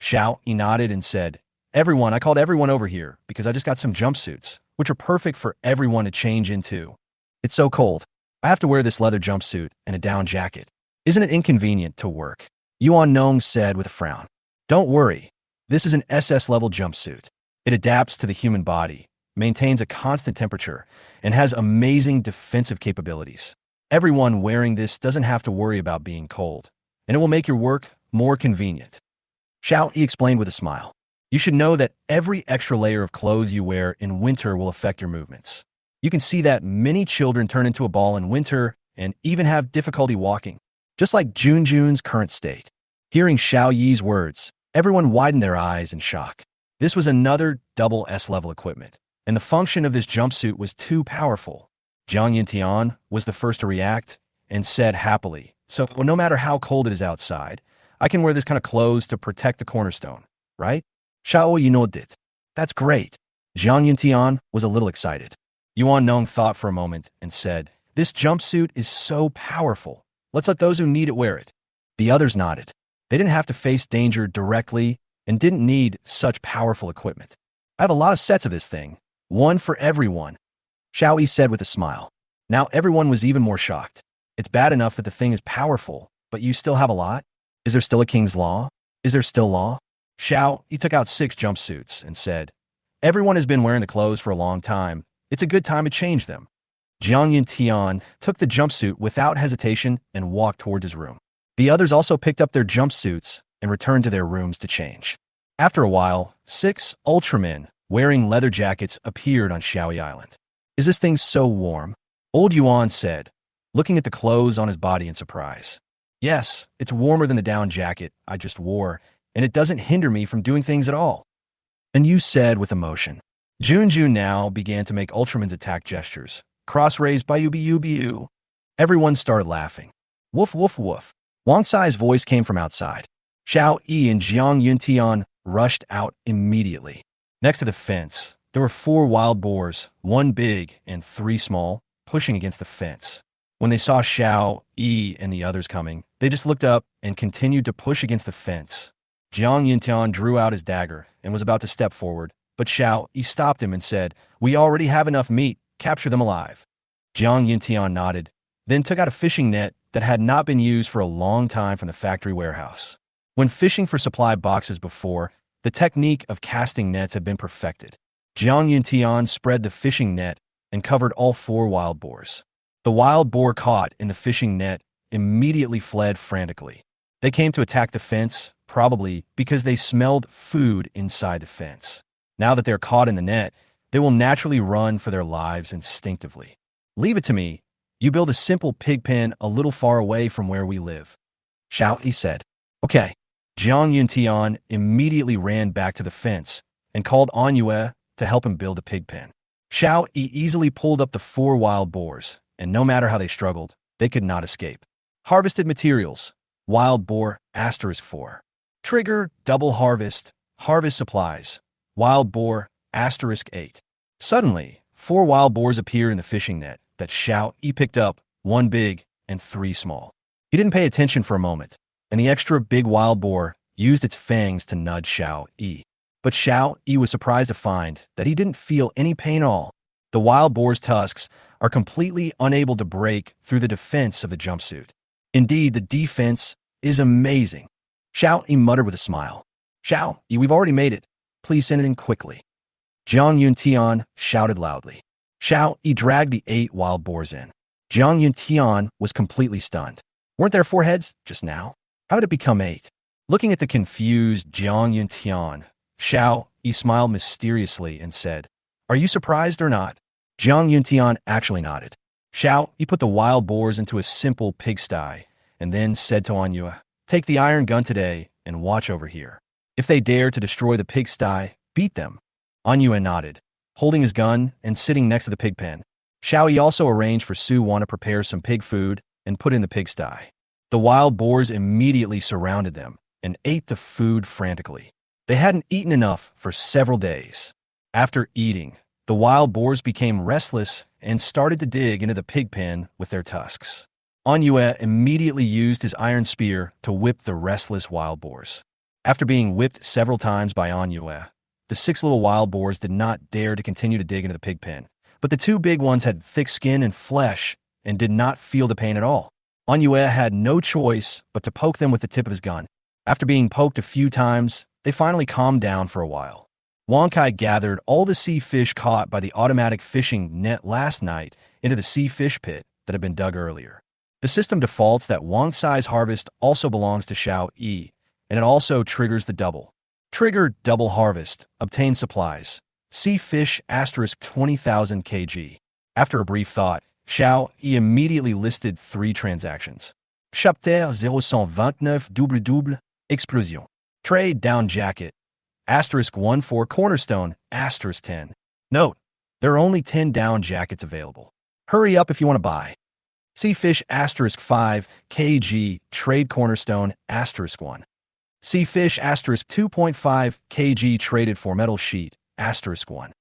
Xiao Yi nodded and said, "Everyone, I called everyone over here because I just got some jumpsuits, which are perfect for everyone to change into. It's so cold. I have to wear this leather jumpsuit and a down jacket. Isn't it inconvenient to work?" Yuan Nong said with a frown. "Don't worry. This is an SS-level jumpsuit. It adapts to the human body, maintains a constant temperature, and has amazing defensive capabilities. Everyone wearing this doesn't have to worry about being cold, and it will make your work more convenient." Xiao Yi explained with a smile. "You should know that every extra layer of clothes you wear in winter will affect your movements. You can see that many children turn into a ball in winter and even have difficulty walking, just like Junjun's current state. Hearing Xiao Yi's words, everyone widened their eyes in shock. This was another double S-level equipment, and the function of this jumpsuit was too powerful. Jiang Yintian was the first to react and said happily, "So no matter how cold it is outside, I can wear this kind of clothes to protect the cornerstone, right?" Xiao Yi nodded. "That's great." Jiang Yintian was a little excited. Yuan Nong thought for a moment and said, "This jumpsuit is so powerful. Let's let those who need it wear it." The others nodded. They didn't have to face danger directly and didn't need such powerful equipment. "I have a lot of sets of this thing. One for everyone," Xiao Yi said with a smile. Now everyone was even more shocked. It's bad enough that the thing is powerful, but you still have a lot? Is there still a king's law? Is there still law? Xiao Yi took out 6 jumpsuits and said, "Everyone has been wearing the clothes for a long time. It's a good time to change them." Jiang Yintian took the jumpsuit without hesitation and walked towards his room. The others also picked up their jumpsuits and returned to their rooms to change. After a while, 6 Ultramen wearing leather jackets appeared on Xiaoyi Island. "Is this thing so warm?" Old Yuan said, looking at the clothes on his body in surprise. "Yes, it's warmer than the down jacket I just wore, and it doesn't hinder me from doing things at all." And you said with emotion. Junjun now began to make Ultraman's attack gestures. Cross-raised by Ubu. Everyone started laughing. "Woof, woof, woof." Wang Sai's voice came from outside. Xiao Yi and Jiang Yuntian rushed out immediately. Next to the fence, there were 4 wild boars, 1 big and 3 small, pushing against the fence. When they saw Xiao Yi and the others coming, they just looked up and continued to push against the fence. Jiang Yintian drew out his dagger and was about to step forward, but Xiao Yi stopped him and said, "We already have enough meat. Capture them alive." Jiang Yintian nodded, then took out a fishing net that had not been used for a long time from the factory warehouse. When fishing for supply boxes before, the technique of casting nets had been perfected. Jiang Yintian spread the fishing net and covered all 4 wild boars. The wild boar caught in the fishing net immediately fled frantically. They came to attack the fence, probably because they smelled food inside the fence. Now that they're caught in the net, they will naturally run for their lives instinctively. "Leave it to me. You build a simple pig pen a little far away from where we live," Xiao Yi said. "Okay." Jiang Yuntian immediately ran back to the fence and called on Yue to help him build a pig pen. Xiao Yi easily pulled up the 4 wild boars, and no matter how they struggled, they could not escape. Harvested materials. Wild boar *4. Trigger double harvest. Harvest supplies. Wild boar *8. Suddenly, 4 wild boars appeared in the fishing net that Xiao Yi picked up, 1 big and 3 small. He didn't pay attention for a moment, and the extra big wild boar used its fangs to nudge Xiao Yi. But Xiao Yi was surprised to find that he didn't feel any pain at all. The wild boar's tusks are completely unable to break through the defense of the jumpsuit. Indeed, the defense is amazing. Xiao Yi muttered with a smile. "Xiao Yi, we've already made it. Please send it in quickly." Jiang Yuntian shouted loudly. Xiao Yi dragged the 8 wild boars in. Jiang Yuntian was completely stunned. Weren't there 4 heads just now? How did it become 8? Looking at the confused Jiang Yuntian, Xiao Yi smiled mysteriously and said, "Are you surprised or not?" Jiang Yuntian actually nodded. Xiao Yi put the wild boars into a simple pigsty and then said to Anyue, "Take the iron gun today and watch over here. If they dare to destroy the pigsty, beat them." Anyue nodded, holding his gun and sitting next to the pig pen. Xiao Yi also arranged for Su Wan to prepare some pig food and put in the pigsty. The wild boars immediately surrounded them and ate the food frantically. They hadn't eaten enough for several days. After eating, the wild boars became restless and started to dig into the pig pen with their tusks. Anyue immediately used his iron spear to whip the restless wild boars. After being whipped several times by Anyue, the 6 little wild boars did not dare to continue to dig into the pig pen, but the 2 big ones had thick skin and flesh and did not feel the pain at all. Anyue had no choice but to poke them with the tip of his gun. After being poked a few times, they finally calmed down for a while. Wang Kai gathered all the sea fish caught by the automatic fishing net last night into the sea fish pit that had been dug earlier. The system defaults that Wang Sai's harvest also belongs to Xiao Yi, and it also triggers the double. Trigger double harvest, obtain supplies. Sea fish *20,000 kg. After a brief thought, Xiao Yi immediately listed 3 transactions. Chapter 0129 double double, explosion. Trade down jacket, *1 for cornerstone, *10. Note, there are only 10 down jackets available. Hurry up if you want to buy. Sea fish *5 kg, trade cornerstone, *1. Sea fish *2.5 kg traded for metal sheet, *1.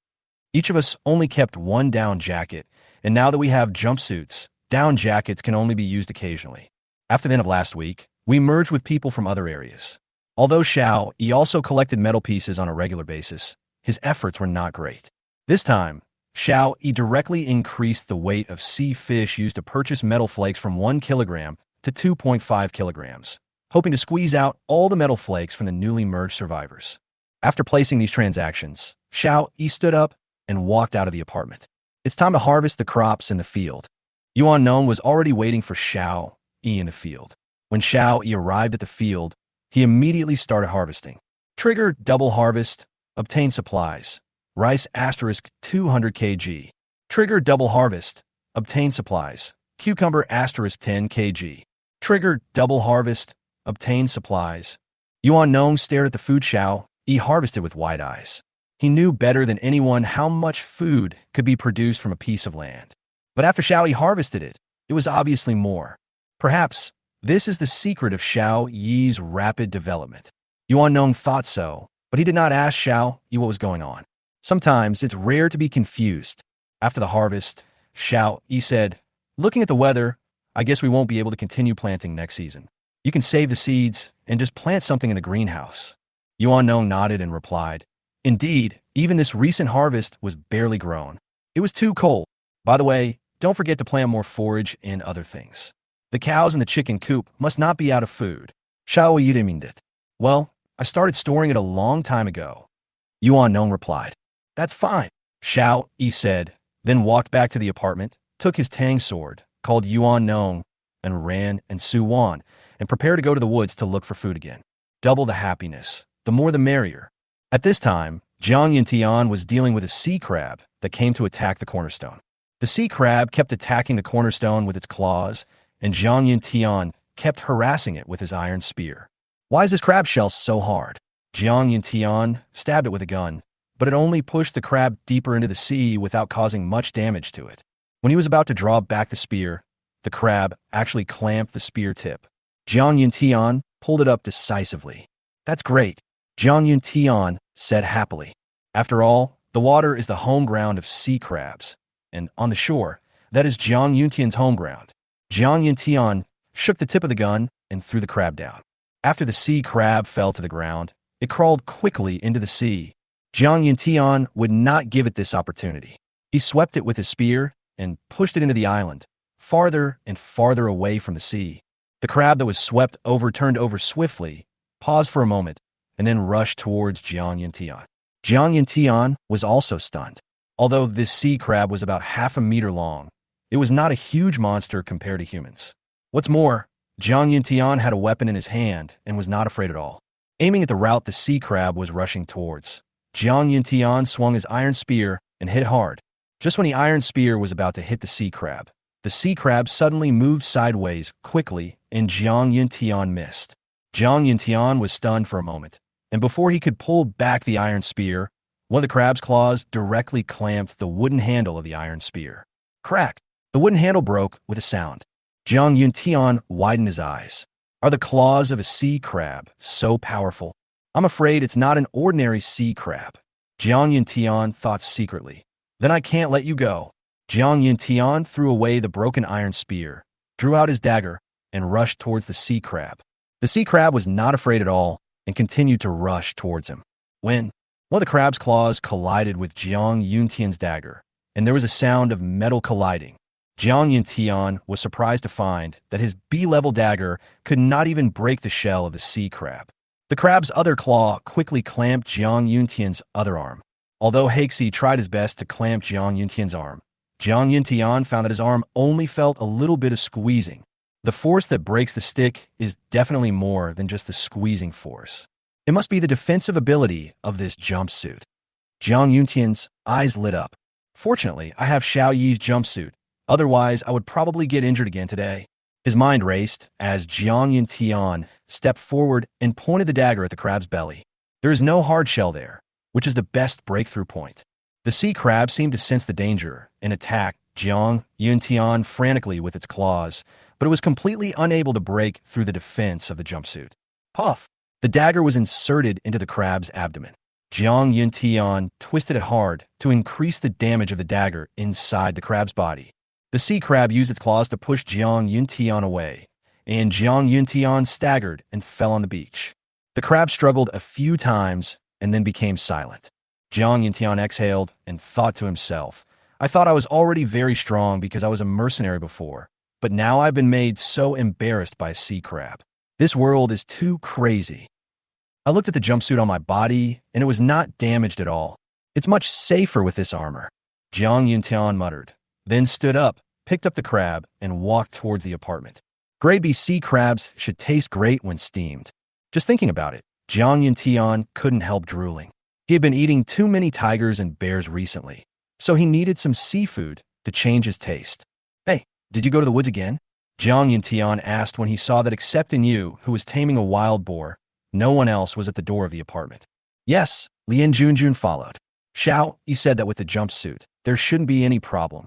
Each of us only kept 1 down jacket, and now that we have jumpsuits, down jackets can only be used occasionally. After the end of last week, we merged with people from other areas. Although Xiao Yi also collected metal pieces on a regular basis, his efforts were not great. This time, Xiao Yi directly increased the weight of sea fish used to purchase metal flakes from 1 kilogram to 2.5 kilograms, hoping to squeeze out all the metal flakes from the newly merged survivors. After placing these transactions, Xiao Yi stood up and walked out of the apartment. It's time to harvest the crops in the field. Yuan Nong was already waiting for Xiao Yi in the field. When Xiao Yi arrived at the field, he immediately started harvesting. Trigger double harvest, obtain supplies. Rice *200 kg. Trigger double harvest, obtain supplies. Cucumber *10 kg. Trigger double harvest, obtain supplies. Yuan Nong stared at the food Xiao Yi harvested with wide eyes. He knew better than anyone how much food could be produced from a piece of land. But after Xiao Yi harvested it, it was obviously more. Perhaps this is the secret of Xiao Yi's rapid development. Yuan Nong thought so, but he did not ask Xiao Yi what was going on. Sometimes it's rare to be confused. After the harvest, Xiao Yi said, "Looking at the weather, I guess we won't be able to continue planting next season. You can save the seeds and just plant something in the greenhouse." Yuan Nong nodded and replied, "Indeed, even this recent harvest was barely grown. It was too cold. By the way, don't forget to plant more forage and other things. The cows in the chicken coop must not be out of food." Xiao Yi didn't it. "Well, I started storing it a long time ago." Yuan Nong replied. "That's fine," Xiao Yi said, then walked back to the apartment, took his tang sword, called Yuan Nong, and ran and Su Wan, and prepared to go to the woods to look for food again. Double the happiness, the more the merrier. At this time, Jiang Yintian was dealing with a sea crab that came to attack the cornerstone. The sea crab kept attacking the cornerstone with its claws, and Jiang Yintian kept harassing it with his iron spear. "Why is this crab shell so hard?" Jiang Yintian stabbed it with a gun, but it only pushed the crab deeper into the sea without causing much damage to it. When he was about to draw back the spear, the crab actually clamped the spear tip. Jiang Yintian pulled it up decisively. "That's great," Jiang Yintian said happily. After all, the water is the home ground of sea crabs, and on the shore, that is Jiang Yintian's home ground. Jiang Yintian shook the tip of the gun and threw the crab down. After the sea crab fell to the ground, it crawled quickly into the sea. Jiang Yintian would not give it this opportunity. He swept it with his spear and pushed it into the island, farther and farther away from the sea. The crab that was swept over turned over swiftly, paused for a moment, and then rushed towards Jiang Yintian. Jiang Yintian was also stunned. Although this sea crab was about half a meter long, it was not a huge monster compared to humans. What's more, Jiang Yintian had a weapon in his hand and was not afraid at all. Aiming at the route the sea crab was rushing towards, Jiang Yintian swung his iron spear and hit hard. Just when the iron spear was about to hit the sea crab suddenly moved sideways quickly and Jiang Yintian missed. Jiang Yintian was stunned for a moment, and before he could pull back the iron spear, one of the crab's claws directly clamped the wooden handle of the iron spear. Crack! The wooden handle broke with a sound. Jiang Yuntian widened his eyes. Are the claws of a sea crab so powerful? I'm afraid it's not an ordinary sea crab. Jiang Yuntian thought secretly. Then I can't let you go. Jiang Yuntian threw away the broken iron spear, drew out his dagger, and rushed towards the sea crab. The sea crab was not afraid at all and continued to rush towards him. When one of the crab's claws collided with Jiang Yuntian's dagger, and there was a sound of metal colliding. Jiang Yuntian was surprised to find that his B-level dagger could not even break the shell of the sea crab. The crab's other claw quickly clamped Jiang Yuntian's other arm. Although Haixi tried his best to clamp Jiang Yuntian's arm, Jiang Yuntian found that his arm only felt a little bit of squeezing. The force that breaks the stick is definitely more than just the squeezing force. It must be the defensive ability of this jumpsuit. Jiang Yuntian's eyes lit up. Fortunately, I have Xiao Yi's jumpsuit, Otherwise, I would probably get injured again today. His mind raced as Jiang Yuntian stepped forward and pointed the dagger at the crab's belly. There is no hard shell there, which is the best breakthrough point. The sea crab seemed to sense the danger and attacked Jiang Yuntian frantically with its claws, but it was completely unable to break through the defense of the jumpsuit. Puff! The dagger was inserted into the crab's abdomen. Jiang Yuntian twisted it hard to increase the damage of the dagger inside the crab's body. The sea crab used its claws to push Jiang Yuntian away, and Jiang Yuntian staggered and fell on the beach. The crab struggled a few times and then became silent. Jiang Yuntian exhaled and thought to himself, I thought I was already very strong because I was a mercenary before, but now I've been made so embarrassed by a sea crab. This world is too crazy. I looked at the jumpsuit on my body, and it was not damaged at all. It's much safer with this armor. Jiang Yuntian muttered, then stood up, picked up the crab, and walked towards the apartment. Grade B sea crabs should taste great when steamed. Just thinking about it, Jiang Yuntian couldn't help drooling. He had been eating too many tigers and bears recently, so he needed some seafood to change his taste. Hey, did you go to the woods again? Jiang Yuntian asked when he saw that except in you, who was taming a wild boar, no one else was at the door of the apartment. Yes, Lian Junjun followed. Xiao, he said that with the jumpsuit, there shouldn't be any problem.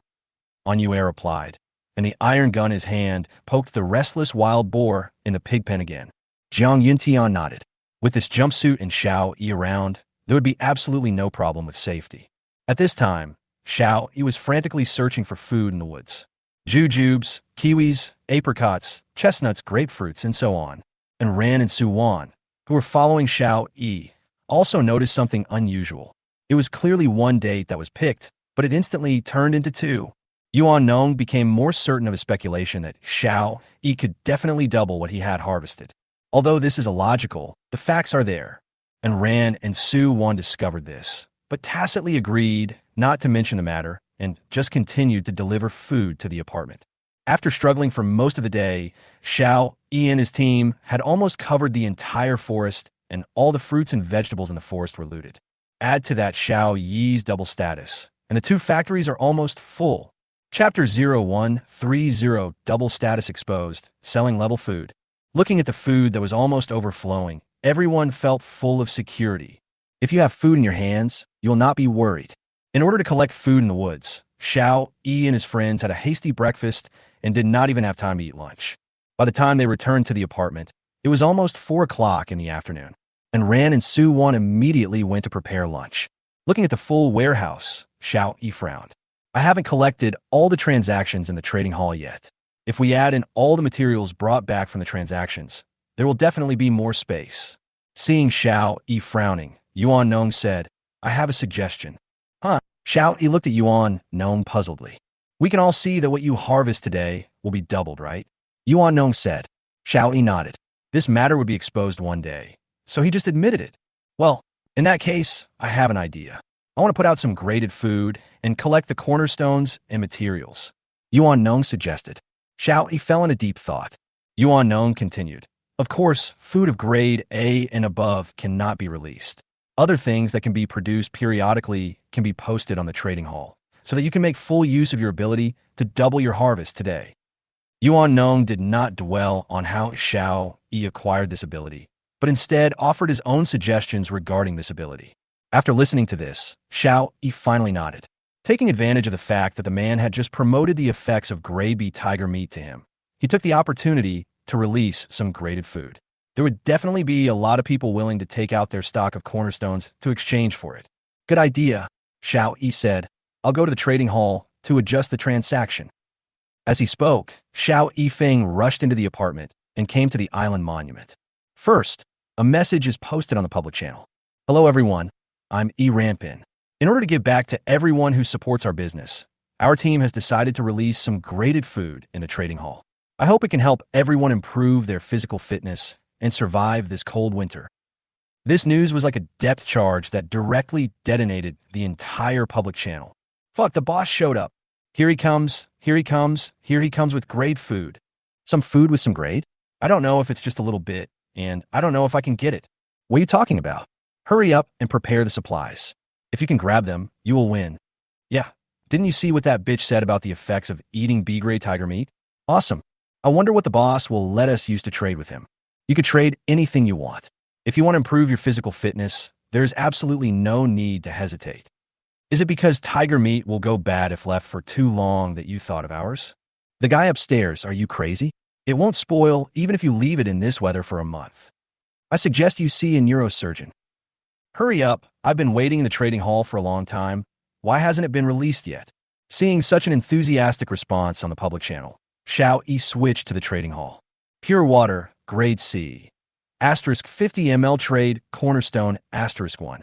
On Yue replied, and the iron gun in his hand poked the restless wild boar in the pig pen again. Jiang Yuntian nodded. With this jumpsuit and Xiao Yi around, there would be absolutely no problem with safety. At this time, Xiao Yi was frantically searching for food in the woods. Jujubes, kiwis, apricots, chestnuts, grapefruits, and so on. And Ran and Su Wan, who were following Xiao Yi, also noticed something unusual. It was clearly one date that was picked, but it instantly turned into two. Yuan Nong became more certain of his speculation that Xiao Yi could definitely double what he had harvested. Although this is illogical, the facts are there, and Ran and Su Wan discovered this, but tacitly agreed not to mention the matter and just continued to deliver food to the apartment. After struggling for most of the day, Xiao Yi and his team had almost covered the entire forest, and all the fruits and vegetables in the forest were looted. Add to that Xiao Yi's double status, and the two factories are almost full. Chapter 0130 Double Status Exposed, Selling Level Food. Looking at the food that was almost overflowing, everyone felt full of security. If you have food in your hands, you will not be worried. In order to collect food in the woods, Xiao Yi and his friends had a hasty breakfast and did not even have time to eat lunch. By the time they returned to the apartment, it was almost 4 o'clock in the afternoon, and Ran and Su Wan immediately went to prepare lunch. Looking at the full warehouse, Xiao Yi frowned. I haven't collected all the transactions in the trading hall yet. If we add in all the materials brought back from the transactions, there will definitely be more space. Seeing Xiao Yi frowning, Yuan Nong said, I have a suggestion. Huh? Xiao Yi looked at Yuan Nong puzzledly. We can all see that what you harvest today will be doubled, right? Yuan Nong said. Xiao Yi nodded. This matter would be exposed one day, so he just admitted it. Well, in that case, I have an idea. I want to put out some graded food and collect the cornerstones and materials. Yuan Nong suggested. Xiao Yi fell in a deep thought. Yuan Nong continued. Of course, food of grade A and above cannot be released. Other things that can be produced periodically can be posted on the trading hall, so that you can make full use of your ability to double your harvest today. Yuan Nong did not dwell on how Xiao Yi acquired this ability, but instead offered his own suggestions regarding this ability. After listening to this, Xiao Yi finally nodded. Taking advantage of the fact that the man had just promoted the effects of grade B tiger meat to him, he took the opportunity to release some graded food. There would definitely be a lot of people willing to take out their stock of cornerstones to exchange for it. Good idea, Xiao Yi said. I'll go to the trading hall to adjust the transaction. As he spoke, Xiao Yifeng rushed into the apartment and came to the island monument. First, a message is posted on the public channel. Hello everyone, I'm E. Rampin. In order to give back to everyone who supports our business, our team has decided to release some graded food in the trading hall. I hope it can help everyone improve their physical fitness and survive this cold winter. This news was like a depth charge that directly detonated the entire public channel. Fuck, the boss showed up. Here he comes, here he comes, here he comes with grade food. Some food with some grade? I don't know if it's just a little bit, and I don't know if I can get it. What are you talking about? Hurry up and prepare the supplies. If you can grab them, you will win. Yeah, Didn't you see what that bitch said about the effects of eating B-grade tiger meat? Awesome. I wonder what the boss will let us use to trade with him. You could trade anything you want. If you want to improve your physical fitness, there is absolutely no need to hesitate. Is it because tiger meat will go bad if left for too long that you thought of ours? The guy upstairs, are you crazy? It won't spoil even if you leave it in this weather for a month. I suggest you see a neurosurgeon. Hurry up, I've been waiting in the trading hall for a long time. Why hasn't it been released yet? Seeing such an enthusiastic response on the public channel, Xiao Yi switched to the trading hall. Pure water, grade C. Asterisk 50 ml trade, cornerstone, asterisk 1.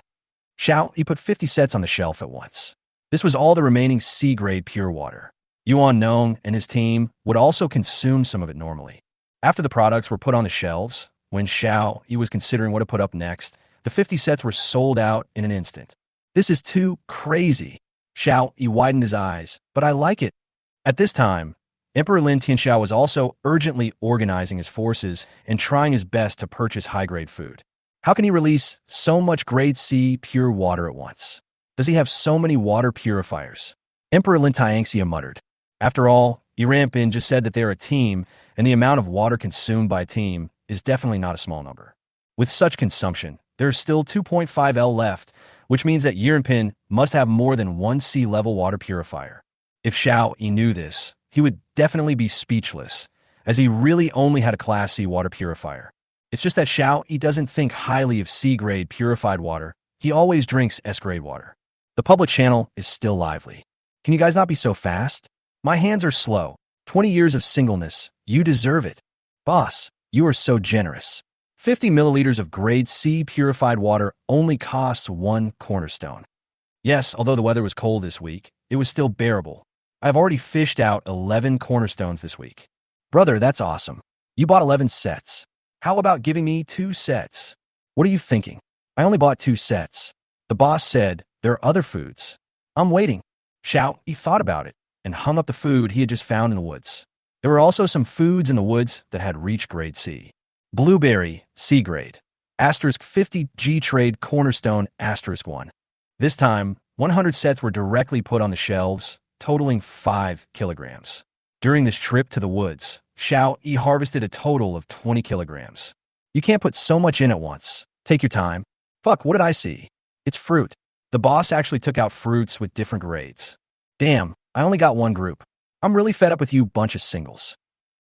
Xiao Yi put 50 sets on the shelf at once. This was all the remaining C-grade pure water. Yuan Nong and his team would also consume some of it normally. After the products were put on the shelves, when Xiao Yi was considering what to put up next, the 50 sets were sold out in an instant. This is too crazy. Xiao Yi widened his eyes, but I like it. At this time, Emperor Lin Tianxiao was also urgently organizing his forces and trying his best to purchase high-grade food. How can he release so much grade C pure water at once? Does he have so many water purifiers? Emperor Lin Tianxia muttered. After all, Iran Bin just said that they're a team, and the amount of water consumed by a team is definitely not a small number. With such consumption, there's still 2.5 L left, which means that Yirenpin must have more than one sea-level water purifier. If Xiao Yi knew this, he would definitely be speechless, as he really only had a Class C water purifier. It's just that Xiao Yi doesn't think highly of C-grade purified water. He always drinks S-grade water. The public channel is still lively. Can you guys not be so fast? My hands are slow. 20 years of singleness. You deserve it. Boss, you are so generous. 50 milliliters of grade C purified water only costs 1 cornerstone. Yes, although the weather was cold this week, it was still bearable. I've already fished out 11 cornerstones this week. Brother, that's awesome. You bought 11 sets. How about giving me 2 sets? What are you thinking? I only bought 2 sets. The boss said there are other foods. I'm waiting. Xiao Yi thought about it and hung up the food he had just found in the woods. There were also some foods in the woods that had reached grade C. Blueberry, C grade. Asterisk 50 G trade cornerstone, asterisk 1. This time, 100 sets were directly put on the shelves, totaling 5 kilograms. During this trip to the woods, Xiao Yi harvested a total of 20 kilograms. You can't put so much in at once. Take your time. Fuck, what did I see? It's fruit. The boss actually took out fruits with different grades. Damn, I only got one group. I'm really fed up with you bunch of singles.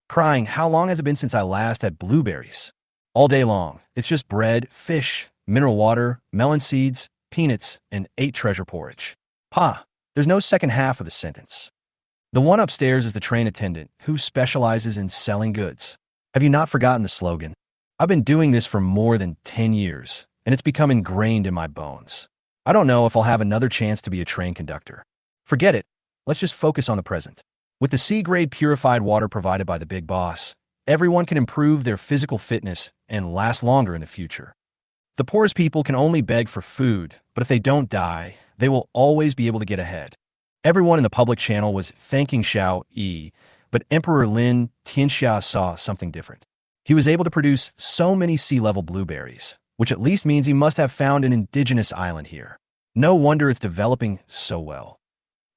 Crying, how long has it been since I last had blueberries? All day long. It's just bread, fish, mineral water, melon seeds, peanuts, and 8 treasure porridge. Ha, there's no second half of the sentence. The one upstairs is the train attendant, who specializes in selling goods. Have you not forgotten the slogan? I've been doing this for more than 10 years, and it's become ingrained in my bones. I don't know if I'll have another chance to be a train conductor. Forget it. Let's just focus on the present. With the C-grade purified water provided by the big boss, everyone can improve their physical fitness and last longer in the future. The poorest people can only beg for food, but if they don't die, they will always be able to get ahead. Everyone in the public channel was thanking Xiao Yi, but Emperor Lin Tianxia saw something different. He was able to produce so many sea-level blueberries, which at least means he must have found an indigenous island here. No wonder it's developing so well.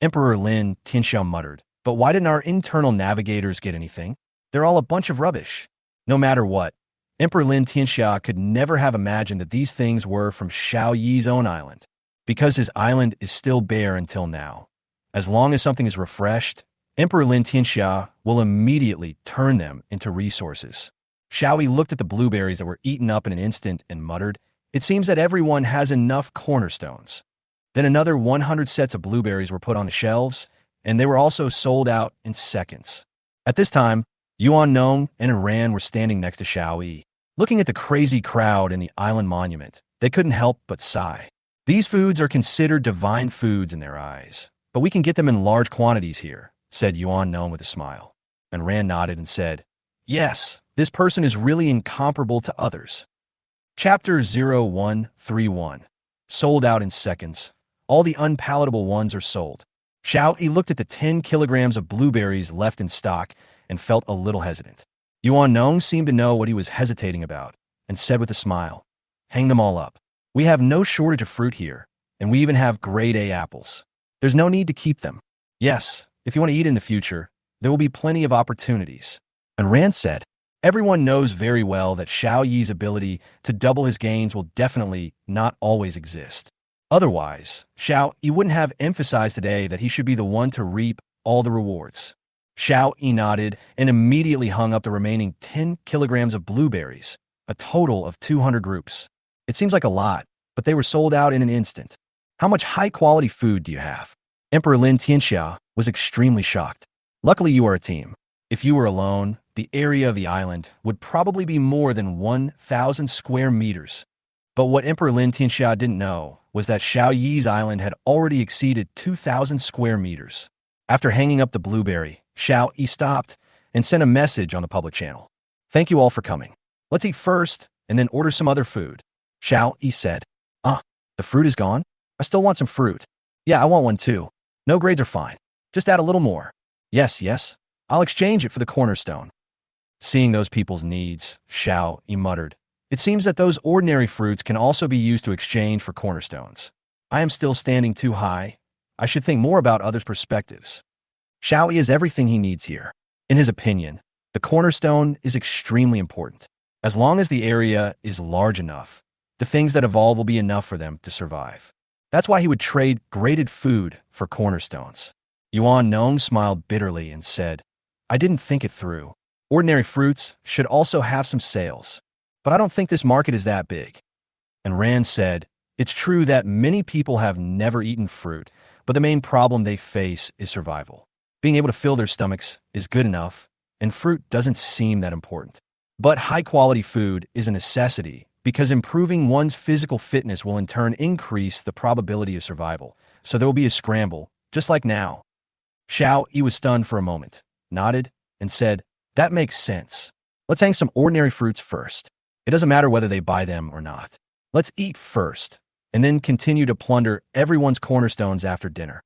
Emperor Lin Tianxia muttered, but why didn't our internal navigators get anything? They're all a bunch of rubbish. No matter what, Emperor Lin Tianxia could never have imagined that these things were from Xiao Yi's own island, because his island is still bare until now. As long as something is refreshed, Emperor Lin Tianxia will immediately turn them into resources. Xiao Yi looked at the blueberries that were eaten up in an instant and muttered, it seems that everyone has enough cornerstones. Then another 100 sets of blueberries were put on the shelves, and they were also sold out in seconds. At this time, Yuan Nong and Iran were standing next to Xiao Yi. Looking at the crazy crowd in the island monument, they couldn't help but sigh. These foods are considered divine foods in their eyes, but we can get them in large quantities here, said Yuan Nong with a smile. And Ran nodded and said, yes, this person is really incomparable to others. Chapter 0131. Sold out in seconds. All the unpalatable ones are sold. Xiao Yi looked at the 10 kilograms of blueberries left in stock and felt a little hesitant. Yuan Nong seemed to know what he was hesitating about and said with a smile, hang them all up. We have no shortage of fruit here, and we even have grade A apples. There's no need to keep them. Yes, if you want to eat in the future, there will be plenty of opportunities. And Rand said, everyone knows very well that Xiao Yi's ability to double his gains will definitely not always exist. Otherwise, Xiao Yi wouldn't have emphasized today that he should be the one to reap all the rewards. Xiao Yi nodded and immediately hung up the remaining 10 kilograms of blueberries, a total of 200 groups. It seems like a lot, but they were sold out in an instant. How much high-quality food do you have? Emperor Lin Tianxia was extremely shocked. Luckily, you are a team. If you were alone, the area of the island would probably be more than 1,000 square meters. But what Emperor Lin Tianxia didn't know was that Xiao Yi's island had already exceeded 2,000 square meters. After hanging up the blueberry, Xiao Yi stopped and sent a message on the public channel. Thank you all for coming. Let's eat first and then order some other food. Xiao Yi said, the fruit is gone? I still want some fruit. Yeah, I want one too. No grades are fine. Just add a little more. Yes. I'll exchange it for the cornerstone. Seeing those people's needs, Xiao Yi muttered, it seems that those ordinary fruits can also be used to exchange for cornerstones. I am still standing too high. I should think more about others' perspectives. Xiao Yi has everything he needs here. In his opinion, the cornerstone is extremely important. As long as the area is large enough, the things that evolve will be enough for them to survive. That's why he would trade graded food for cornerstones. Yuan Nong smiled bitterly and said, I didn't think it through. Ordinary fruits should also have some sales, but I don't think this market is that big. And Rand said, it's true that many people have never eaten fruit, but the main problem they face is survival. Being able to fill their stomachs is good enough, and fruit doesn't seem that important. But high-quality food is a necessity because improving one's physical fitness will in turn increase the probability of survival, so there will be a scramble, just like now. Xiao Yi was stunned for a moment, nodded, and said, that makes sense. Let's hang some ordinary fruits first. It doesn't matter whether they buy them or not. Let's eat first, and then continue to plunder everyone's cornerstones after dinner.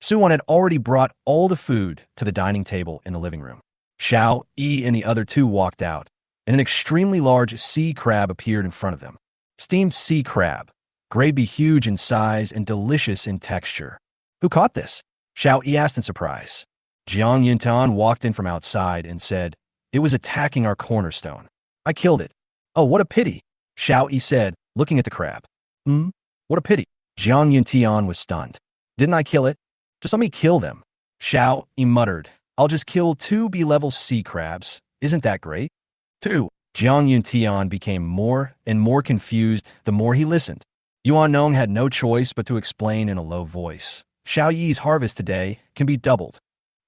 Suwon had already brought all the food to the dining table in the living room. Xiao Yi and the other two walked out, and an extremely large sea crab appeared in front of them. Steamed sea crab, gravy huge in size and delicious in texture. Who caught this? Xiao Yi asked in surprise. Jiang Yuntan walked in from outside and said, it was attacking our cornerstone. I killed it. Oh, what a pity, Xiao Yi said, looking at the crab. What a pity. Jiang Yuntian was stunned. Didn't I kill it? Just let me kill them. Xiao Yi muttered, I'll just kill 2 B-level sea crabs. Isn't that great? 2. Jiang Yuntian became more and more confused the more he listened. Yuan Nong had no choice but to explain in a low voice. Xiao Yi's harvest today can be doubled.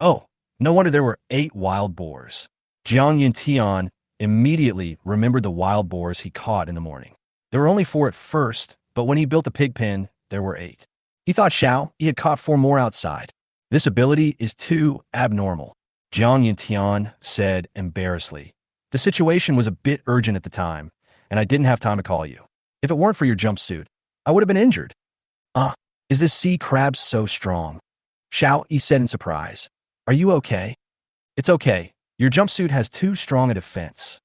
Oh, no wonder there were 8 wild boars. Jiang Yuntian immediately remembered the wild boars he caught in the morning. There were only 4 at first, but when he built the pig pen, there were 8. He thought Xiao Yi had caught 4 more outside. This ability is too abnormal, Jiang Yuntian said embarrassedly. The situation was a bit urgent at the time, and I didn't have time to call you. If it weren't for your jumpsuit, I would have been injured. Is this sea crab so strong? Xiao Yi said in surprise. Are you okay? It's okay. Your jumpsuit has too strong a defense.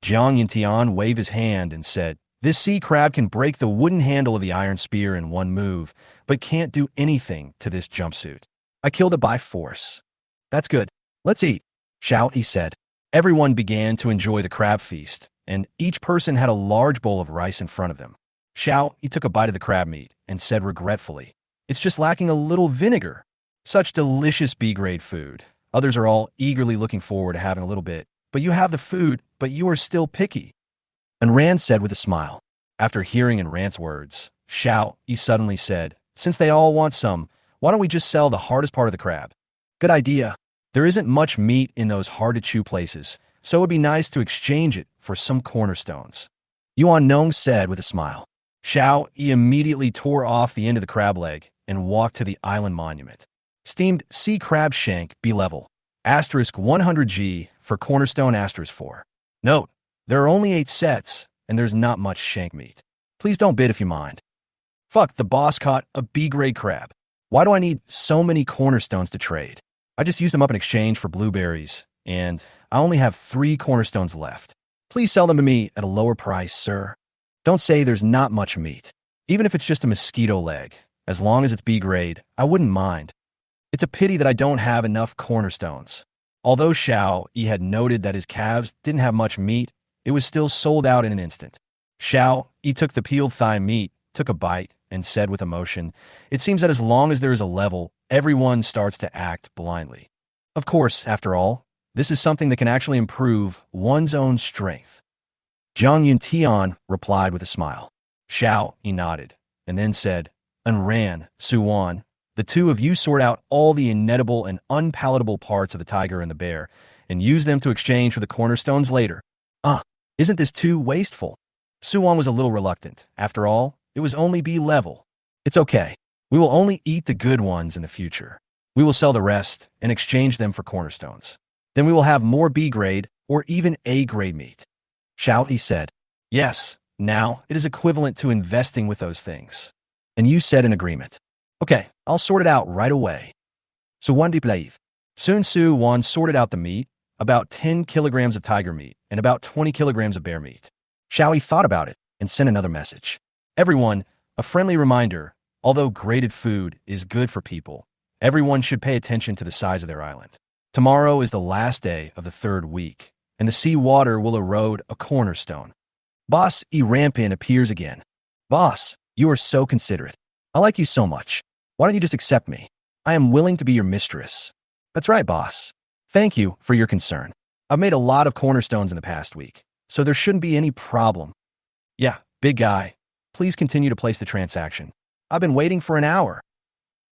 Jiang Yuntian waved his hand and said, this sea crab can break the wooden handle of the iron spear in one move, but can't do anything to this jumpsuit. I killed it by force. That's good. Let's eat, Xiao Yi said. Everyone began to enjoy the crab feast, and each person had a large bowl of rice in front of them. Xiao Yi took a bite of the crab meat and said regretfully, it's just lacking a little vinegar. Such delicious B-grade food. Others are all eagerly looking forward to having a little bit. But you have the food, but you are still picky. And Rand said with a smile. After hearing in Rand's words, Xiao Yi suddenly said, since they all want some, why don't we just sell the hardest part of the crab? Good idea. There isn't much meat in those hard-to-chew places, so it would be nice to exchange it for some cornerstones. Yuan Nong said with a smile. Xiao Yi immediately tore off the end of the crab leg and walked to the island monument. Steamed sea crab shank B-level, asterisk 100G for cornerstone asterisk 4. Note, there are only 8 sets, and there's not much shank meat. Please don't bid if you mind. Fuck, the boss caught a B-grade crab. Why do I need so many cornerstones to trade? I just used them up in exchange for blueberries, and I only have 3 cornerstones left. Please sell them to me at a lower price, sir. Don't say there's not much meat. Even if it's just a mosquito leg, as long as it's B-grade, I wouldn't mind. It's a pity that I don't have enough cornerstones. Although Xiao Yi had noted that his calves didn't have much meat, it was still sold out in an instant. Xiao Yi took the peeled thigh meat, took a bite, and said with emotion, "It seems that as long as there is a level, everyone starts to act blindly. Of course, after all, this is something that can actually improve one's own strength." Zhang Yuntian replied with a smile. Xiao Yi nodded, and then said, "And Ran, Suwan, the two of you sort out all the inedible and unpalatable parts of the tiger and the bear, and use them to exchange for the cornerstones later. Isn't this too wasteful?" Suwan was a little reluctant. After all, it was only B level. "It's okay. We will only eat the good ones in the future. We will sell the rest and exchange them for cornerstones. Then we will have more B grade or even A grade meat." Xiao Yi said, "Yes, now it is equivalent to investing with those things." And you said in agreement. "Okay, I'll sort it out right away." So one deep Soon Su Wan sorted out the meat, about 10 kilograms of tiger meat and about 20 kilograms of bear meat. Xiao Yi thought about it and sent another message. "Everyone, a friendly reminder, although graded food is good for people, everyone should pay attention to the size of their island. Tomorrow is the last day of the 3rd week, and the sea water will erode a cornerstone." Boss E. Rampin appears again. "Boss, you are so considerate. I like you so much. Why don't you just accept me? I am willing to be your mistress." "That's right, boss. Thank you for your concern. I've made a lot of cornerstones in the past week, so there shouldn't be any problem." "Yeah, big guy. Please continue to place the transaction. I've been waiting for an hour."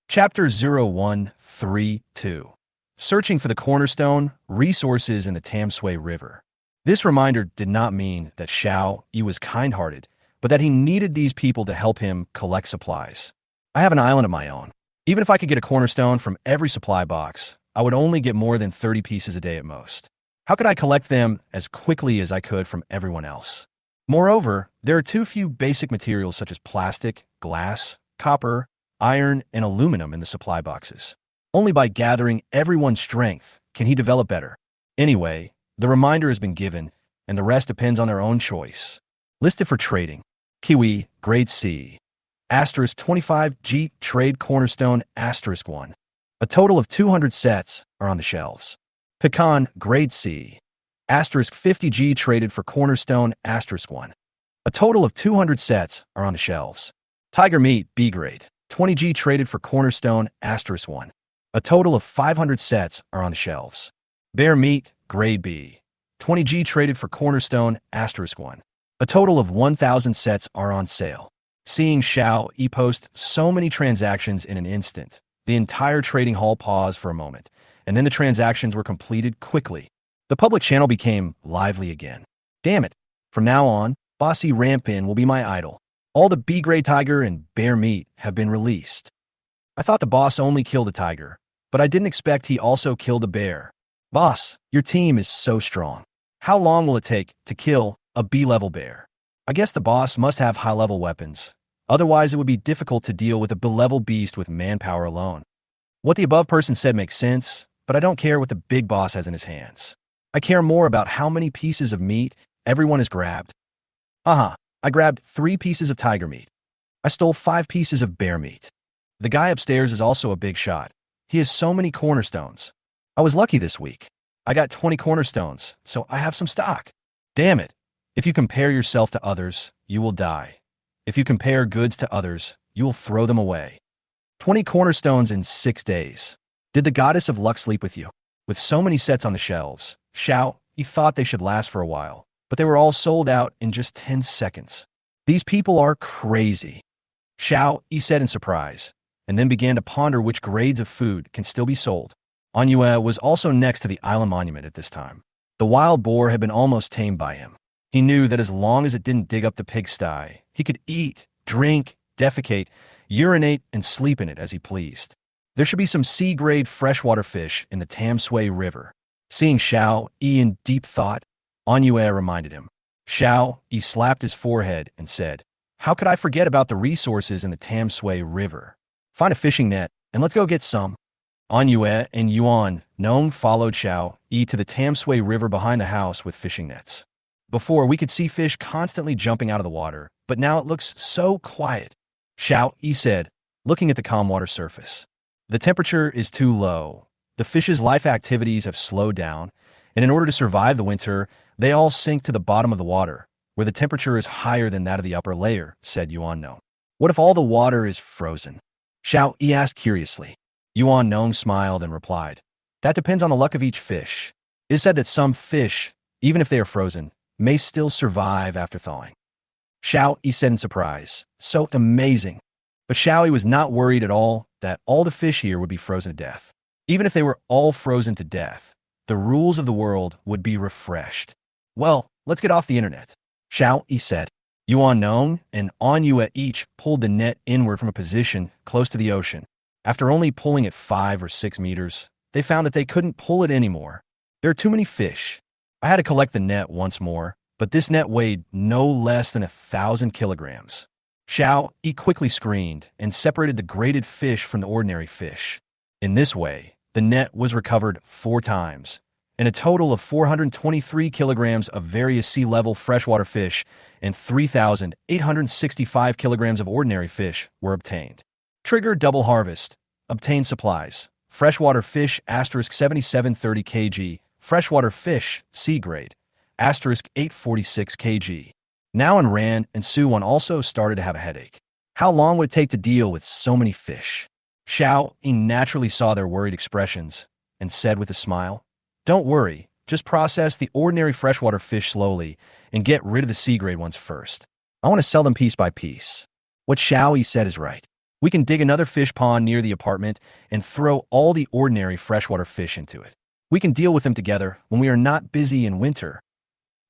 Chapter 0132. Searching for the cornerstone, resources in the Tamsui River. This reminder did not mean that Xiao Yi was kind-hearted, but that he needed these people to help him collect supplies. "I have an island of my own. Even if I could get a cornerstone from every supply box, I would only get more than 30 pieces a day at most. How could I collect them as quickly as I could from everyone else? Moreover, there are too few basic materials such as plastic, glass, copper, iron, and aluminum in the supply boxes. Only by gathering everyone's strength can he develop better. Anyway, the reminder has been given, and the rest depends on their own choice. Listed for trading. Kiwi, grade C. Asterisk 25G, trade cornerstone, asterisk 1. A total of 200 sets are on the shelves. Pecan, grade C. Asterisk 50G traded for cornerstone, asterisk 1. A total of 200 sets are on the shelves. Tiger meat, B grade. 20G traded for cornerstone, asterisk 1. A total of 500 sets are on the shelves. Bear meat, grade B. 20G traded for cornerstone, asterisk 1. A total of 1,000 sets are on sale. Seeing Xiao Yi post so many transactions in an instant, the entire trading hall paused for a moment, and then the transactions were completed quickly. The public channel became lively again. "Damn it. From now on, Bossy Rampin will be my idol. All the B-grade tiger and bear meat have been released. I thought the boss only killed a tiger, but I didn't expect he also killed a bear. Boss, your team is so strong. How long will it take to kill a B-level bear? I guess the boss must have high-level weapons. Otherwise, it would be difficult to deal with a B-level beast with manpower alone. What the above person said makes sense, but I don't care what the big boss has in his hands. I care more about how many pieces of meat everyone has grabbed. I grabbed 3 pieces of tiger meat. I stole 5 pieces of bear meat. The guy upstairs is also a big shot. He has so many cornerstones. I was lucky this week. I got 20 cornerstones, so I have some stock. Damn it. If you compare yourself to others, you will die. If you compare goods to others, you will throw them away. 20 cornerstones in 6 days. Did the goddess of luck sleep with you? With so many sets on the shelves, Xiao Yi thought they should last for a while, but they were all sold out in just 10 seconds. These people are crazy. Xiao Yi said in surprise, and then began to ponder which grades of food can still be sold. Anyue was also next to the island monument at this time. The wild boar had been almost tamed by him. He knew that as long as it didn't dig up the pigsty, he could eat, drink, defecate, urinate, and sleep in it as he pleased. There should be some C-grade freshwater fish in the Tamsui River. Seeing Xiao Yi in deep thought, Anyue reminded him. Xiao Yi slapped his forehead and said, "How could I forget about the resources in the Tamsui River? Find a fishing net, and let's go get some." Anyue and Yuan Nong followed Xiao Yi to the Tamsui River behind the house with fishing nets. Before, we could see fish constantly jumping out of the water, but now it looks so quiet, Xiao Yi said, looking at the calm water surface. The temperature is too low. The fish's life activities have slowed down, and in order to survive the winter, they all sink to the bottom of the water, where the temperature is higher than that of the upper layer, said Yuan Nong. What if all the water is frozen? Xiao Yi asked curiously. Yuan Nong smiled and replied, that depends on the luck of each fish. It is said that some fish, even if they are frozen, may still survive after thawing. Xiao Yi said in surprise, so amazing. But Xiao Yi was not worried at all that all the fish here would be frozen to death. Even if they were all frozen to death, the rules of the world would be refreshed. Well, let's get off the internet, Xiao Yi said. Yuan Nong and An Yue each pulled the net inward from a position close to the ocean. After only pulling it 5 or 6 meters, they found that they couldn't pull it anymore. There are too many fish. I had to collect the net once more, but this net weighed no less than 1,000 kilograms. Xiao Yi quickly screened and separated the graded fish from the ordinary fish. In this way, the net was recovered 4 times, and a total of 423 kilograms of various sea-level freshwater fish and 3,865 kilograms of ordinary fish were obtained. Trigger double harvest. Obtain supplies. Freshwater fish asterisk 7730 kg. Freshwater fish, C grade, asterisk 846 kg. Now and Ran and Suwon also started to have a headache. How long would it take to deal with so many fish? Xiao Yi naturally saw their worried expressions and said with a smile, don't worry, just process the ordinary freshwater fish slowly and get rid of the C-grade ones first. I want to sell them piece by piece. What Xiao Yi said is right. We can dig another fish pond near the apartment and throw all the ordinary freshwater fish into it. We can deal with them together when we are not busy in winter.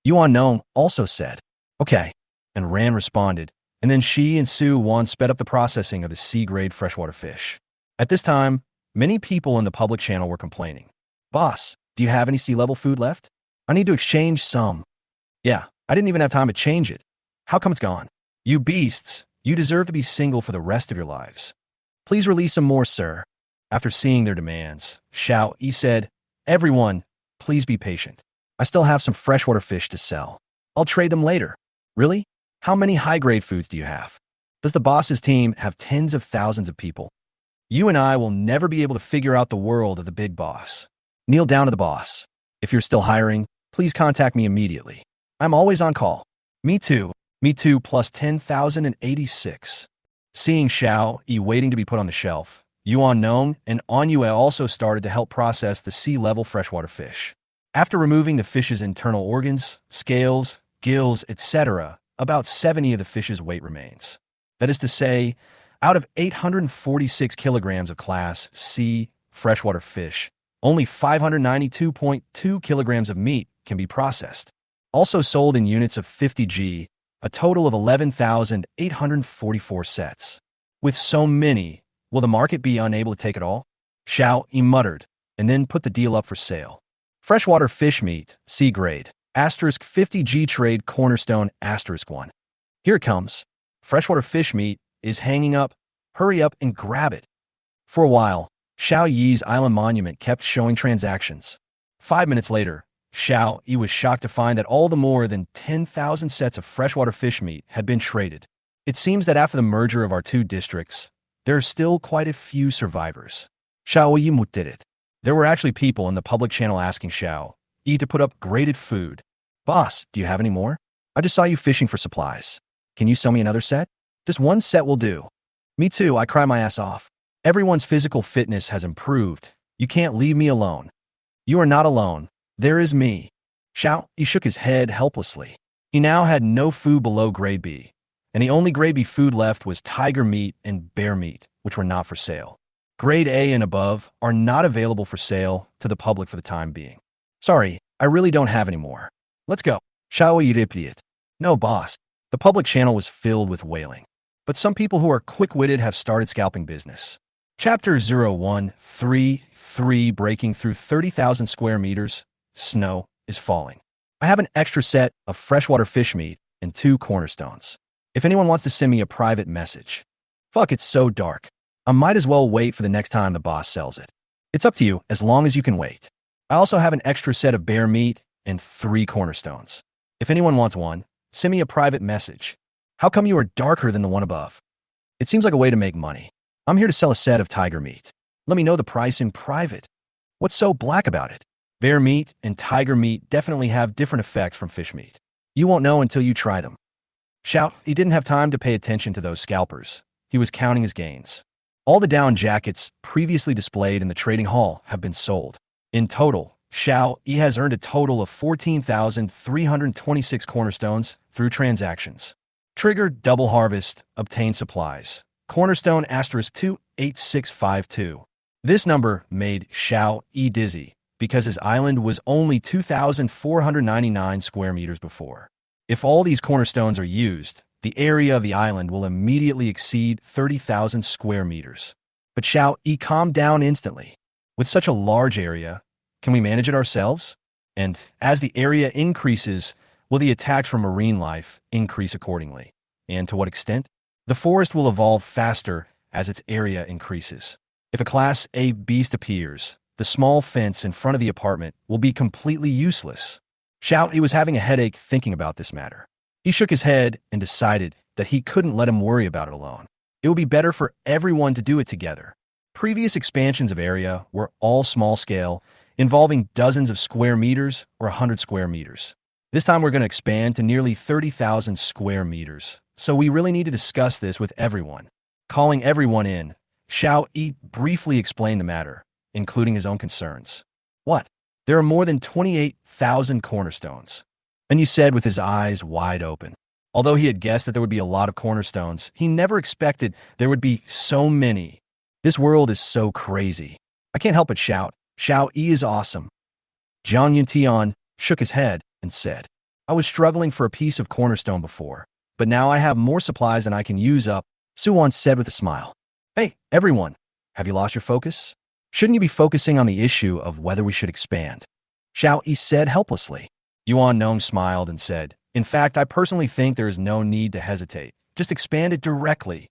Yuan Nong also said, okay, and Ran responded, and then she and Suwon sped up the processing of the C-grade freshwater fish. At this time, many people in the public channel were complaining. Boss, do you have any sea-level food left? I need to exchange some. Yeah, I didn't even have time to change it. How come it's gone? You beasts, you deserve to be single for the rest of your lives. Please release some more, sir. After seeing their demands, Xiao Yi said, everyone, please be patient. I still have some freshwater fish to sell. I'll trade them later. Really? How many high-grade foods do you have? Does the boss's team have tens of thousands of people? You and I will never be able to figure out the world of the big boss. Kneel down to the boss. If you're still hiring, please contact me immediately. I'm always on call. Me too plus 10,086. Seeing Xiao Yi waiting to be put on the shelf, Yuan Nong and An Yue also started to help process the sea-level freshwater fish. After removing the fish's internal organs, scales, gills, etc., about 70 of the fish's weight remains. That is to say, out of 846 kilograms of Class C freshwater fish, only 592.2 kilograms of meat can be processed. Also sold in units of 50 g, a total of 11,844 sets. With so many, will the market be unable to take it all? Xiao Yi muttered, and then put the deal up for sale. Freshwater fish meat, C grade, asterisk 50 g trade cornerstone asterisk 1. Here it comes. Freshwater fish meat is hanging up. Hurry up and grab it. For a while, Xiao Yi's island monument kept showing transactions. 5 minutes later, Xiao Yi was shocked to find that all the more than 10,000 sets of freshwater fish meat had been traded. It seems that after the merger of our two districts, there are still quite a few survivors. Xiao Yi did it. There were actually people in the public channel asking Xiao Yi to put up graded food. Boss, do you have any more? I just saw you fishing for supplies. Can you sell me another set? Just one set will do. Me too, I cry my ass off. Everyone's physical fitness has improved. You can't leave me alone. You are not alone. There is me. Xiao Yi shook his head helplessly. He now had no food below grade B, and the only grade B food left was tiger meat and bear meat, which were not for sale. Grade A and above are not available for sale to the public for the time being. Sorry, I really don't have any more. Let's go. Xiao Yi repeated. No, boss. The public channel was filled with wailing. But some people who are quick-witted have started scalping business. Chapter 0133 breaking through 30,000 square meters. Snow is falling. I have an extra set of freshwater fish meat and 2 cornerstones. If anyone wants to send me a private message. Fuck, it's so dark. I might as well wait for the next time the boss sells it. It's up to you as long as you can wait. I also have an extra set of bear meat and 3 cornerstones. If anyone wants one, send me a private message. How come you are darker than the one above? It seems like a way to make money. I'm here to sell a set of tiger meat. Let me know the price in private. What's so black about it? Bear meat and tiger meat definitely have different effects from fish meat. You won't know until you try them. Shout, he didn't have time to pay attention to those scalpers. He was counting his gains. All the down jackets previously displayed in the trading hall have been sold. In total, Xiao Yi has earned a total of 14,326 cornerstones through transactions. Trigger double harvest, obtain supplies. Cornerstone asterisk 28652. This number made Xiao Yi dizzy because his island was only 2,499 square meters before. If all these cornerstones are used, the area of the island will immediately exceed 30,000 square meters. But Xiao Yi calmed down instantly. With such a large area, can we manage it ourselves? And as the area increases, will the attacks from marine life increase accordingly? And to what extent? The forest will evolve faster as its area increases. If a Class A beast appears, the small fence in front of the apartment will be completely useless. Xiao Yi was having a headache thinking about this matter. He shook his head and decided that he couldn't let him worry about it alone. It would be better for everyone to do it together. Previous expansions of area were all small-scale, involving dozens of square meters or 100 square meters. This time we're going to expand to nearly 30,000 square meters, so we really need to discuss this with everyone. Calling everyone in, Xiao Yi briefly explained the matter, including his own concerns. What? There are more than 28,000 cornerstones. And you said with his eyes wide open. Although he had guessed that there would be a lot of cornerstones, he never expected there would be so many. This world is so crazy. I can't help but shout, Xiao Yi is awesome. Jiang Yuntian shook his head and said, I was struggling for a piece of cornerstone before, but now I have more supplies than I can use up, Suwan said with a smile. Hey, everyone, have you lost your focus? Shouldn't you be focusing on the issue of whether we should expand? Xiao Yi said helplessly. Yuan Nong smiled and said, in fact, I personally think there is no need to hesitate. Just expand it directly.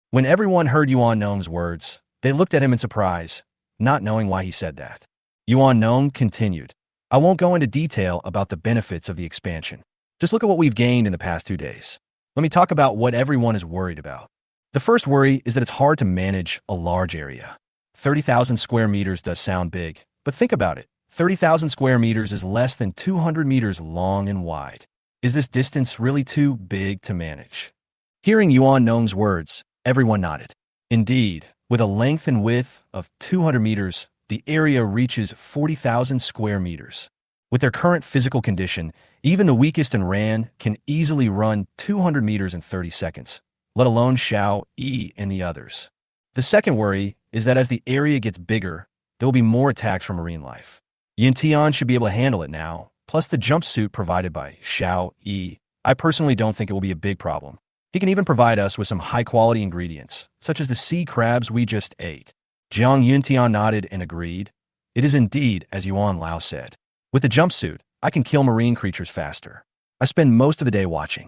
When everyone heard Yuan Nong's words, they looked at him in surprise, not knowing why he said that. Yuan Nong continued, I won't go into detail about the benefits of the expansion. Just look at what we've gained in the past 2 days. Let me talk about what everyone is worried about. The first worry is that it's hard to manage a large area. 30,000 square meters does sound big, but think about it. 30,000 square meters is less than 200 meters long and wide. Is this distance really too big to manage? Hearing Yuan Nong's words, everyone nodded. Indeed, with a length and width of 200 meters, the area reaches 40,000 square meters. With their current physical condition, even the weakest in Ran can easily run 200 meters in 30 seconds, let alone Xiao Yi and the others. The second worry is that as the area gets bigger, there will be more attacks from marine life. Yin Tian should be able to handle it now, plus the jumpsuit provided by Xiao Yi. I personally don't think it will be a big problem. He can even provide us with some high-quality ingredients, such as the sea crabs we just ate. Jiang Yuntian nodded and agreed. It is indeed, as Yuan Lao said. With the jumpsuit, I can kill marine creatures faster. I spend most of the day watching.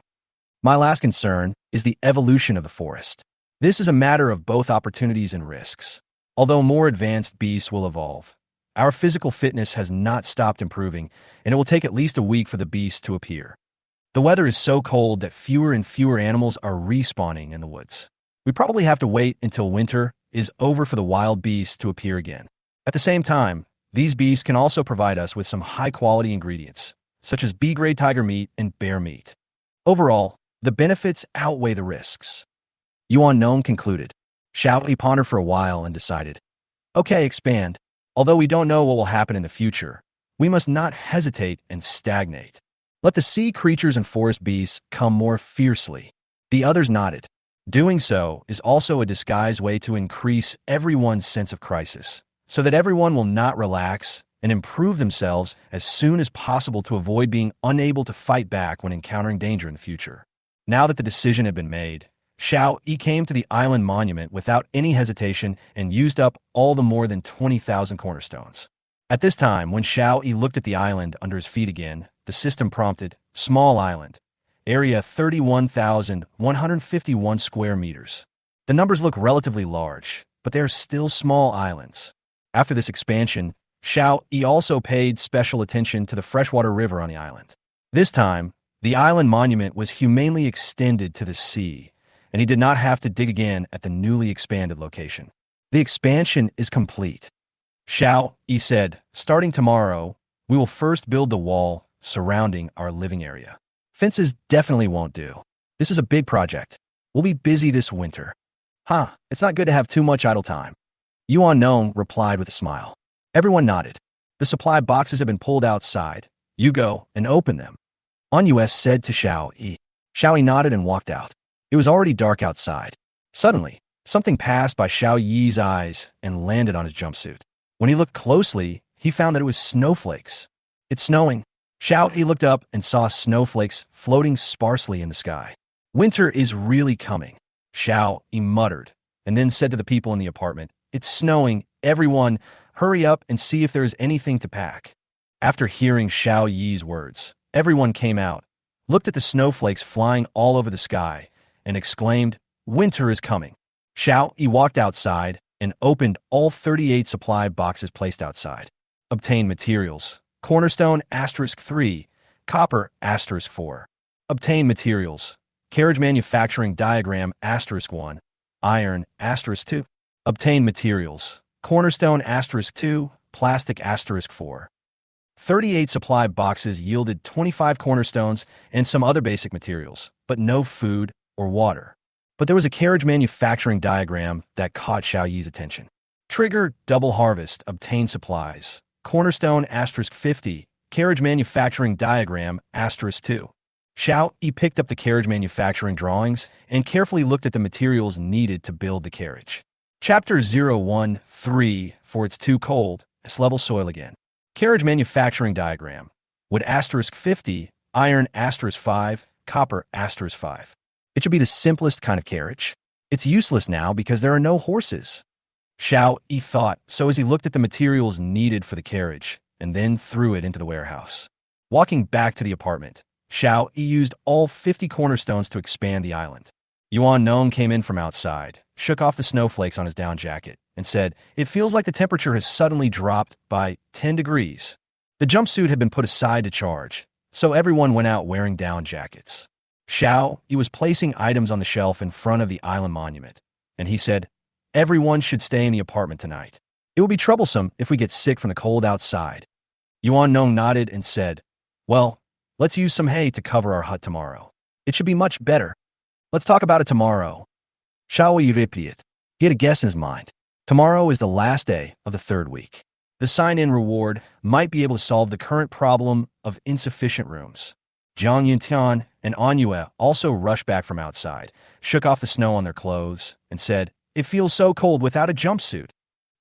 My last concern is the evolution of the forest. This is a matter of both opportunities and risks. Although more advanced beasts will evolve, our physical fitness has not stopped improving, and it will take at least a week for the beasts to appear. The weather is so cold that fewer and fewer animals are respawning in the woods. We probably have to wait until winter is over for the wild beasts to appear again. At the same time, these beasts can also provide us with some high-quality ingredients, such as B-grade tiger meat and bear meat. Overall, the benefits outweigh the risks. Yuan Nong concluded. Xiao Yi pondered for a while and decided, okay, expand. Although we don't know what will happen in the future, we must not hesitate and stagnate. Let the sea creatures and forest beasts come more fiercely. The others nodded. Doing so is also a disguised way to increase everyone's sense of crisis, so that everyone will not relax and improve themselves as soon as possible to avoid being unable to fight back when encountering danger in the future. Now that the decision had been made, Xiao Yi came to the island monument without any hesitation and used up all the more than 20,000 cornerstones. At this time, when Xiao Yi looked at the island under his feet again, the system prompted, small island, area 31,151 square meters. The numbers look relatively large, but they are still small islands. After this expansion, Xiao Yi also paid special attention to the freshwater river on the island. This time, the island monument was humanely extended to the sea, and he did not have to dig again at the newly expanded location. The expansion is complete. Xiao Yi said, starting tomorrow, we will first build the wall surrounding our living area. Fences definitely won't do. This is a big project. We'll be busy this winter. It's not good to have too much idle time. Yuan Nong replied with a smile. Everyone nodded. The supply boxes have been pulled outside. You go and open them. On US said to Xiao Yi. Xiao Yi nodded and walked out. It was already dark outside. Suddenly, something passed by Xiao Yi's eyes and landed on his jumpsuit. When he looked closely, he found that it was snowflakes. It's snowing. Xiao Yi looked up and saw snowflakes floating sparsely in the sky. Winter is really coming, Xiao Yi muttered, and then said to the people in the apartment, It's snowing. Everyone, hurry up and see if there is anything to pack. After hearing Xiao Yi's words, everyone came out, looked at the snowflakes flying all over the sky, and exclaimed, Winter is coming. Xiao Yi walked outside and opened all 38 supply boxes placed outside. Obtain materials. Cornerstone *3, copper *4. Obtain materials. Carriage manufacturing diagram *1, iron *2. Obtain materials. Cornerstone *2, plastic *4. 38 supply boxes yielded 25 cornerstones and some other basic materials, but no food or water. But there was a carriage manufacturing diagram that caught Xiao Yi's attention. Trigger double harvest, obtain supplies. Cornerstone *50, carriage manufacturing diagram *2. Xiao Yi picked up the carriage manufacturing drawings and carefully looked at the materials needed to build the carriage. Chapter 013, for it's too cold, S-level soil again. Carriage manufacturing diagram. Wood *50, iron *5, copper *5. It should be the simplest kind of carriage. It's useless now because there are no horses. Xiao Yi thought, so as he looked at the materials needed for the carriage, and then threw it into the warehouse. Walking back to the apartment, Xiao Yi used all 50 cornerstones to expand the island. Yuan Nong came in from outside, shook off the snowflakes on his down jacket, and said, It feels like the temperature has suddenly dropped by 10 degrees. The jumpsuit had been put aside to charge, so everyone went out wearing down jackets. Xiao Yi was placing items on the shelf in front of the island monument, and he said, Everyone should stay in the apartment tonight. It will be troublesome if we get sick from the cold outside. Yuan Nong nodded and said, Well, let's use some hay to cover our hut tomorrow. It should be much better. Let's talk about it tomorrow. Xiao Yi repeated. He had a guess in his mind. Tomorrow is the last day of the third week. The sign-in reward might be able to solve the current problem of insufficient rooms. Zhang Yuntian and Anyue also rushed back from outside, shook off the snow on their clothes, and said, It feels so cold without a jumpsuit.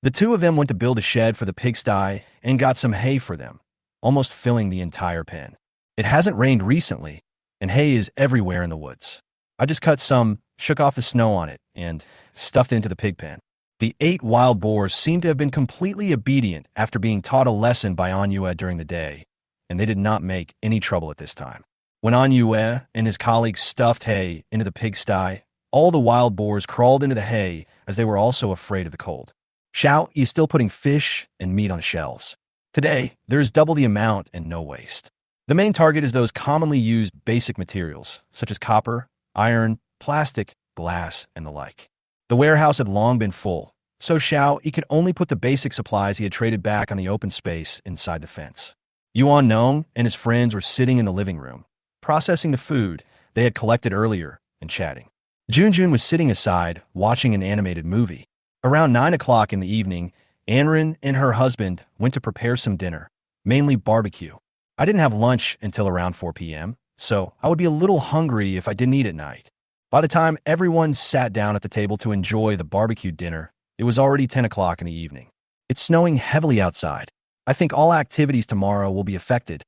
The two of them went to build a shed for the pigsty and got some hay for them, almost filling the entire pen. It hasn't rained recently, and hay is everywhere in the woods. I just cut some, shook off the snow on it, and stuffed it into the pig pen. The 8 wild boars seemed to have been completely obedient after being taught a lesson by Anyue during the day, and they did not make any trouble at this time. When Anyue and his colleagues stuffed hay into the pigsty, all the wild boars crawled into the hay as they were also afraid of the cold. Xiao Yi is still putting fish and meat on shelves. Today, there is double the amount and no waste. The main target is those commonly used basic materials, such as copper, iron, plastic, glass, and the like. The warehouse had long been full, so Xiao Yi could only put the basic supplies he had traded back on the open space inside the fence. Yuan Nong and his friends were sitting in the living room, processing the food they had collected earlier and chatting. Junjun was sitting aside, watching an animated movie. Around 9 o'clock in the evening, Anrin and her husband went to prepare some dinner, mainly barbecue. I didn't have lunch until around 4 p.m., so I would be a little hungry if I didn't eat at night. By the time everyone sat down at the table to enjoy the barbecue dinner, it was already 10 o'clock in the evening. It's snowing heavily outside. I think all activities tomorrow will be affected.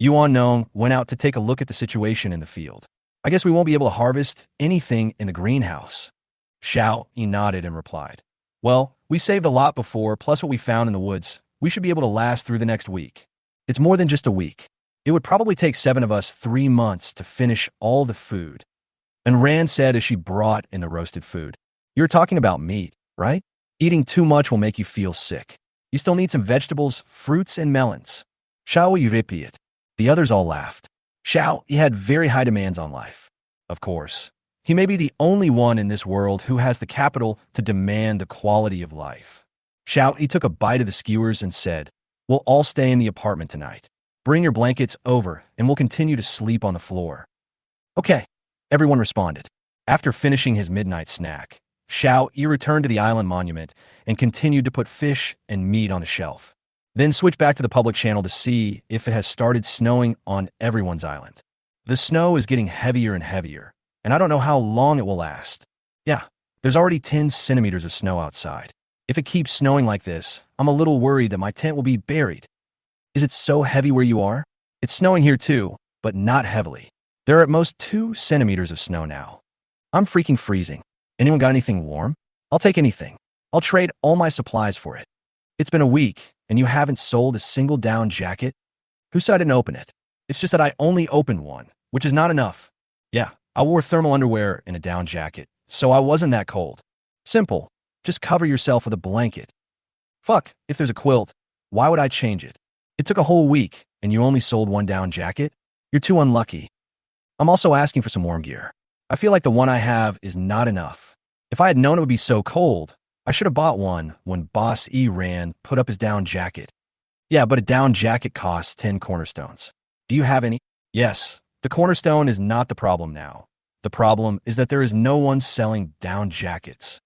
Yuan Nong went out to take a look at the situation in the field. I guess we won't be able to harvest anything in the greenhouse. Xiao Yi nodded and replied, Well, we saved a lot before, plus what we found in the woods. We should be able to last through the next week. It's more than just a week. It would probably take 7 of us 3 months to finish all the food. And Rand said as she brought in the roasted food, You're talking about meat, right? Eating too much will make you feel sick. You still need some vegetables, fruits, and melons. Xiao Yi repeated. The others all laughed. Xiao Yi had very high demands on life. Of course, He may be the only one in this world who has the capital to demand the quality of life. Xiao took a bite of the skewers and said, "We'll all stay in the apartment tonight. Bring your blankets over and we'll continue to sleep on the floor." Okay, everyone responded. After finishing his midnight snack, Xiao returned to the island monument and continued to put fish and meat on the shelf. Then switched back to the public channel to see if it has started snowing on everyone's island. The snow is getting heavier and heavier, and I don't know how long it will last. Yeah, there's already 10 centimeters of snow outside. If it keeps snowing like this, I'm a little worried that my tent will be buried. Is it so heavy where you are? It's snowing here too, but not heavily. There are at most 2 centimeters of snow now. I'm freaking freezing. Anyone got anything warm? I'll take anything. I'll trade all my supplies for it. It's been a week, and you haven't sold a single down jacket? Who said I didn't open it? It's just that I only opened one, which is not enough. Yeah, I wore thermal underwear and a down jacket, so I wasn't that cold. Simple. Just cover yourself with a blanket. Fuck, if there's a quilt, why would I change it? It took a whole week, and you only sold one down jacket? You're too unlucky. I'm also asking for some warm gear. I feel like the one I have is not enough. If I had known it would be so cold, I should have bought one when Boss Ran put up his down jacket. Yeah, but a down jacket costs 10 cornerstones. Do you have any? Yes, the cornerstone is not the problem now. The problem is that there is no one selling down jackets.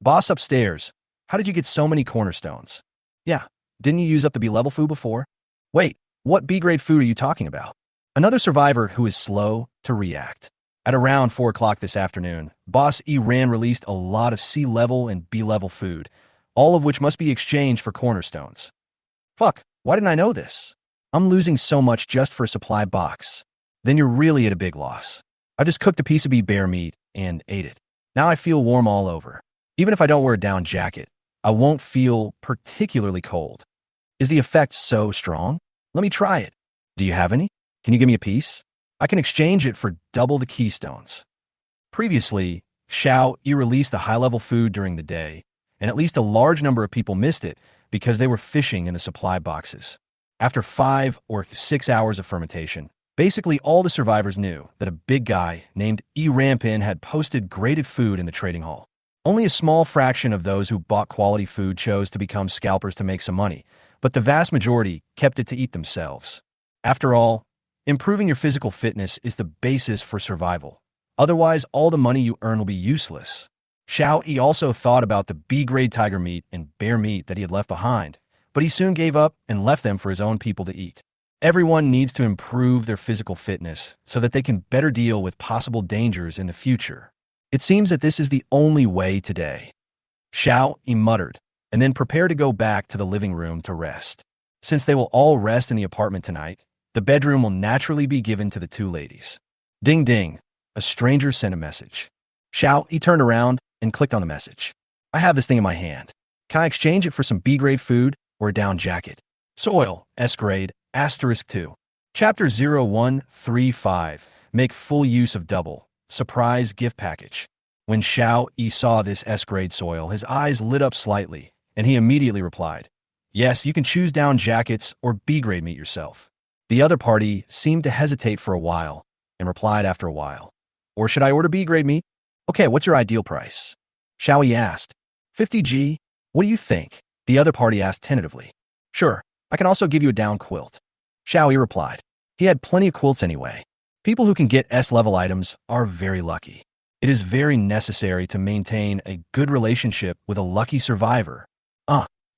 Boss upstairs, how did you get so many cornerstones? Yeah, didn't you use up the B-level food before? Wait, what B-grade food are you talking about? Another survivor who is slow to react. At around 4 o'clock this afternoon, Boss Ran released a lot of C-level and B-level food, all of which must be exchanged for cornerstones. Fuck, why didn't I know this? I'm losing so much just for a supply box. Then you're really at a big loss. I just cooked a piece of bear meat and ate it. Now I feel warm all over. Even if I don't wear a down jacket, I won't feel particularly cold. Is the effect so strong? Let me try it. Do you have any? Can you give me a piece? I can exchange it for double the keystones. Previously, Xiao released the high-level food during the day, and at least a large number of people missed it because they were fishing in the supply boxes. After 5 or 6 hours of fermentation, basically all the survivors knew that a big guy named Rampin had posted graded food in the trading hall. Only a small fraction of those who bought quality food chose to become scalpers to make some money, but the vast majority kept it to eat themselves. After all, improving your physical fitness is the basis for survival. Otherwise, all the money you earn will be useless. Xiao also thought about the B-grade tiger meat and bear meat that he had left behind, but he soon gave up and left them for his own people to eat. Everyone needs to improve their physical fitness so that they can better deal with possible dangers in the future. It seems that this is the only way today. Xiao muttered, and then prepared to go back to the living room to rest. Since they will all rest in the apartment tonight, the bedroom will naturally be given to the 2 ladies. Ding ding, a stranger sent a message. Xiao turned around and clicked on the message. I have this thing in my hand. Can I exchange it for some B-grade food or a down jacket? Soil, S-grade, *2. Chapter 0135, make full use of double. Surprise gift package. When Xiao saw this S-grade soil, his eyes lit up slightly, and he immediately replied, "Yes, you can choose down jackets or B-grade meat yourself." The other party seemed to hesitate for a while and replied after a while, "Or should I order B-grade meat? Okay, what's your ideal price?" Xiao asked. 50G? What do you think? The other party asked tentatively. Sure, I can also give you a down quilt. Xiao replied. He had plenty of quilts anyway. People who can get S-level items are very lucky. It is very necessary to maintain a good relationship with a lucky survivor.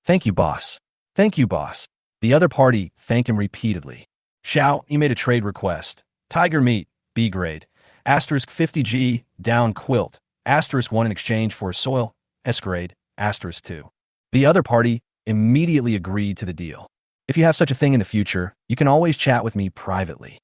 Thank you, boss. Thank you, boss. The other party thanked him repeatedly. Xiao made a trade request. Tiger meat, B-grade. *50G, down quilt. *1 in exchange for soil, S-grade, *2. The other party immediately agreed to the deal. If you have such a thing in the future, you can always chat with me privately.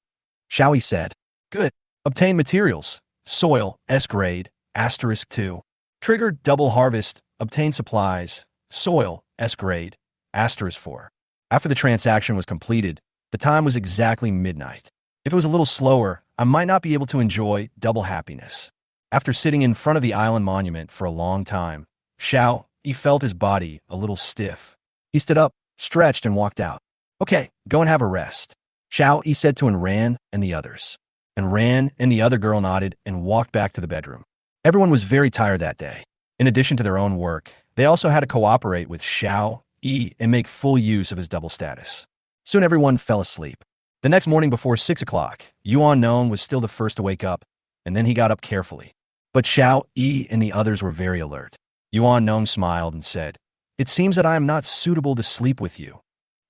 Xiao said, Good. Obtain materials. Soil, S-grade, *2. Trigger double harvest. Obtain supplies. Soil, S-grade, *4. After the transaction was completed, the time was exactly midnight. If it was a little slower, I might not be able to enjoy double happiness. After sitting in front of the island monument for a long time, Xiao felt his body a little stiff. He stood up, stretched, and walked out. Okay, go and have a rest. Xiao said to Ran and the others. And Ran and the other girl nodded and walked back to the bedroom. Everyone was very tired that day. In addition to their own work, they also had to cooperate with Xiao Yi and make full use of his double status. Soon everyone fell asleep. The next morning before 6 o'clock, Yuan Nong was still the first to wake up, and then he got up carefully. But Xiao Yi and the others were very alert. Yuan Nong smiled and said, "It seems that I am not suitable to sleep with you."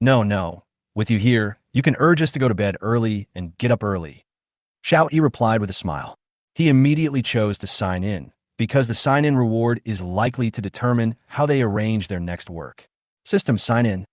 No. With you here, you can urge us to go to bed early and get up early." Xiao Yi replied with a smile. He immediately chose to sign in, because the sign-in reward is likely to determine how they arrange their next work. System sign in.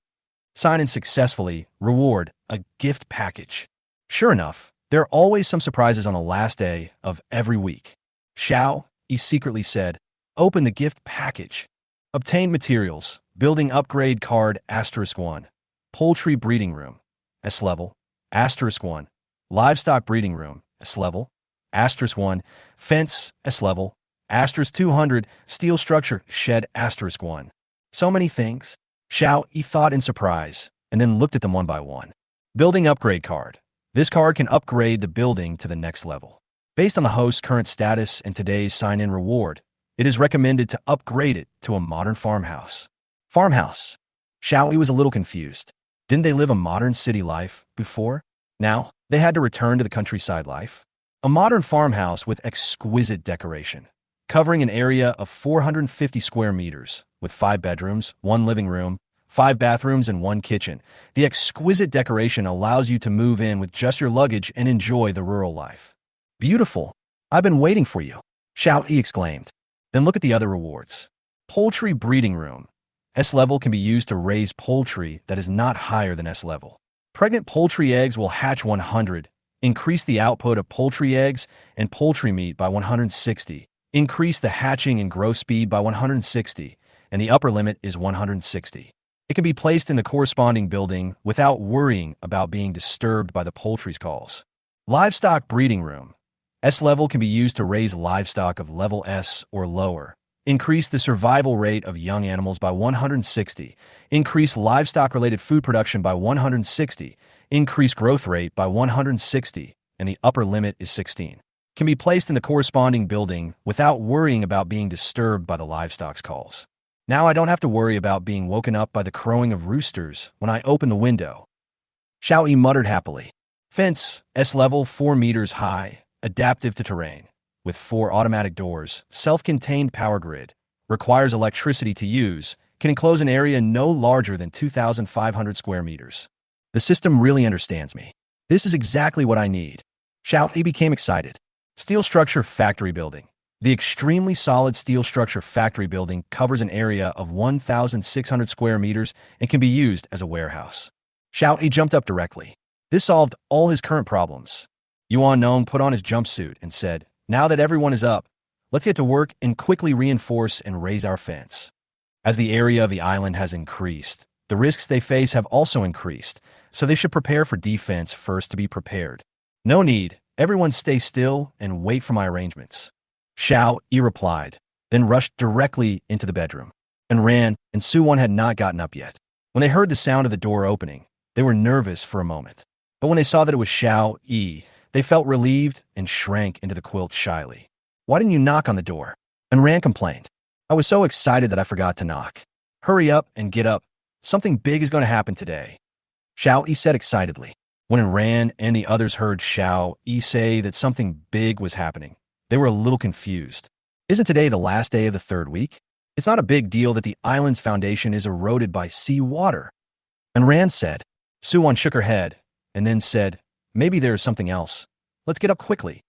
Sign in successfully. Reward, a gift package. Sure enough, there are always some surprises on the last day of every week. Xiao Yi secretly said, "Open the gift package. Obtain materials. Building upgrade card *1. Poultry breeding room. S level. *1. Livestock breeding room. S level. *1. Fence. S level. *200. Steel structure. Shed. *1. So many things." Xiao Yi thought in surprise, and then looked at them one by one. Building upgrade card. This card can upgrade the building to the next level. Based on the host's current status and today's sign-in reward, it is recommended to upgrade it to a modern farmhouse. Farmhouse. Xiao Yi was a little confused. Didn't they live a modern city life before? Now, they had to return to the countryside life. A modern farmhouse with exquisite decoration, covering an area of 450 square meters, with 5 bedrooms, 1 living room, 5 bathrooms, and 1 kitchen. The exquisite decoration allows you to move in with just your luggage and enjoy the rural life. Beautiful. I've been waiting for you, Xiao Yi exclaimed. Then look at the other rewards. Poultry breeding room. S level can be used to raise poultry that is not higher than S level. Pregnant poultry eggs will hatch 100, increase the output of poultry eggs and poultry meat by 160, increase the hatching and growth speed by 160, and the upper limit is 160. It can be placed in the corresponding building without worrying about being disturbed by the poultry's calls. Livestock breeding room. S level can be used to raise livestock of level S or lower. Increase the survival rate of young animals by 160. Increase livestock-related food production by 160. Increase growth rate by 160, and the upper limit is 16. Can be placed in the corresponding building without worrying about being disturbed by the livestock's calls. Now I don't have to worry about being woken up by the crowing of roosters when I open the window. Xiao Yi muttered happily. Fence, S level, 4 meters high, adaptive to terrain, with 4 automatic doors, self-contained power grid, requires electricity to use, can enclose an area no larger than 2,500 square meters. The system really understands me. This is exactly what I need. Xiao Yi became excited. Steel structure factory building. The extremely solid steel structure factory building covers an area of 1,600 square meters and can be used as a warehouse. Xiao Yi jumped up directly. This solved all his current problems. Yuan Nong put on his jumpsuit and said, "Now that everyone is up, let's get to work and quickly reinforce and raise our fence." As the area of the island has increased, the risks they face have also increased, so they should prepare for defense first to be prepared. No need, everyone stay still and wait for my arrangements. Xiao Yi replied, then rushed directly into the bedroom. And Ran and Su-won had not gotten up yet. When they heard the sound of the door opening, they were nervous for a moment. But when they saw that it was Xiao Yi, they felt relieved and shrank into the quilt shyly. "Why didn't you knock on the door?" And Ran complained. "I was so excited that I forgot to knock." "Hurry up and get up. Something big is going to happen today," Xiao Yi said excitedly. When Ran and the others heard Xiao Yi say that something big was happening, they were a little confused. Isn't today the last day of the 3rd week? It's not a big deal that the island's foundation is eroded by sea water. And Ran said. Su-won shook her head and then said, "Maybe there is something else. Let's get up quickly."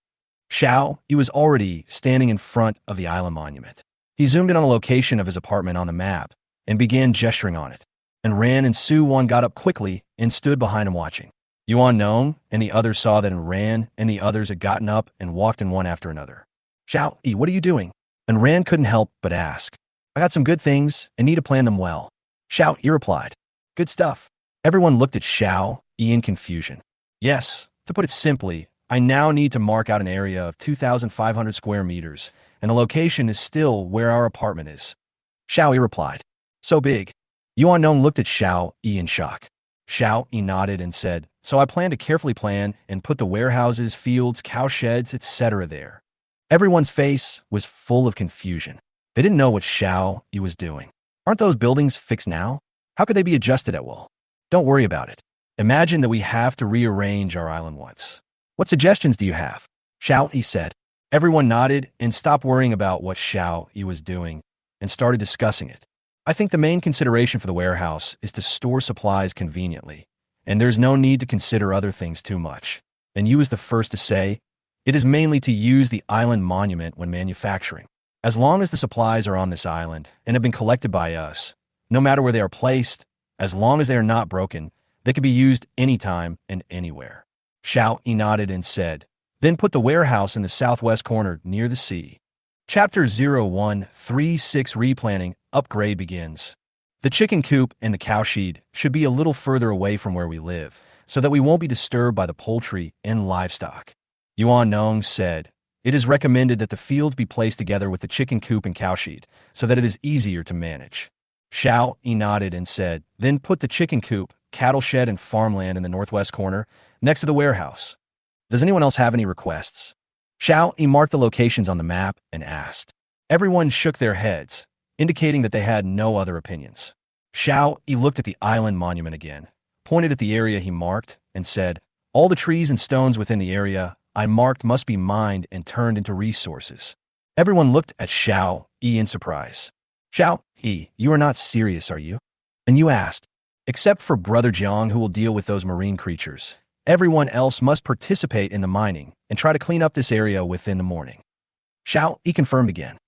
Xiao Yi was already standing in front of the island monument. He zoomed in on the location of his apartment on the map and began gesturing on it. And Ran and Su-won got up quickly and stood behind him watching. Yuan Nong and the others saw that Ran and the others had gotten up and walked in one after another. "Xiao Yi, what are you doing?" And Ran couldn't help but ask. "I got some good things and need to plan them well," Xiao Yi replied. "Good stuff." Everyone looked at Xiao Yi in confusion. "Yes, to put it simply, I now need to mark out an area of 2,500 square meters, and the location is still where our apartment is," Xiao Yi replied. "So big." Yuan Nong looked at Xiao Yi in shock. Xiao Yi nodded and said, so I plan to carefully plan and put the warehouses, fields, cow sheds, etc. there. Everyone's face was full of confusion. They didn't know what Xiao Yi was doing. Aren't those buildings fixed now? How could they be adjusted at will? Don't worry about it. Imagine that we have to rearrange our island once. What suggestions do you have? Xiao Yi said. Everyone nodded and stopped worrying about what Xiao Yi was doing and started discussing it. I think the main consideration for the warehouse is to store supplies conveniently, and there's no need to consider other things too much. And you was the first to say, it is mainly to use the island monument when manufacturing. As long as the supplies are on this island and have been collected by us, no matter where they are placed, as long as they are not broken, they can be used anytime and anywhere. Xiao Yi nodded and said, then put the warehouse in the southwest corner near the sea. Chapter 0136 Replanning Upgrade begins. The chicken coop and the cow shed should be a little further away from where we live, so that we won't be disturbed by the poultry and livestock. Yuan Nong said, it is recommended that the fields be placed together with the chicken coop and cow shed, so that it is easier to manage. Xiao Yi nodded and said, then put the chicken coop, cattle shed, and farmland in the northwest corner, next to the warehouse. Does anyone else have any requests? Xiao Yi marked the locations on the map and asked. Everyone shook their heads, indicating that they had no other opinions. Xiao Yi looked at the island monument again, pointed at the area he marked, and said, all the trees and stones within the area I marked must be mined and turned into resources. Everyone looked at Xiao Yi in surprise. Xiao Yi, you are not serious, are you? And you asked, except for Brother Jiang, who will deal with those marine creatures. Everyone else must participate in the mining and try to clean up this area within the morning. Xiao Yi confirmed again.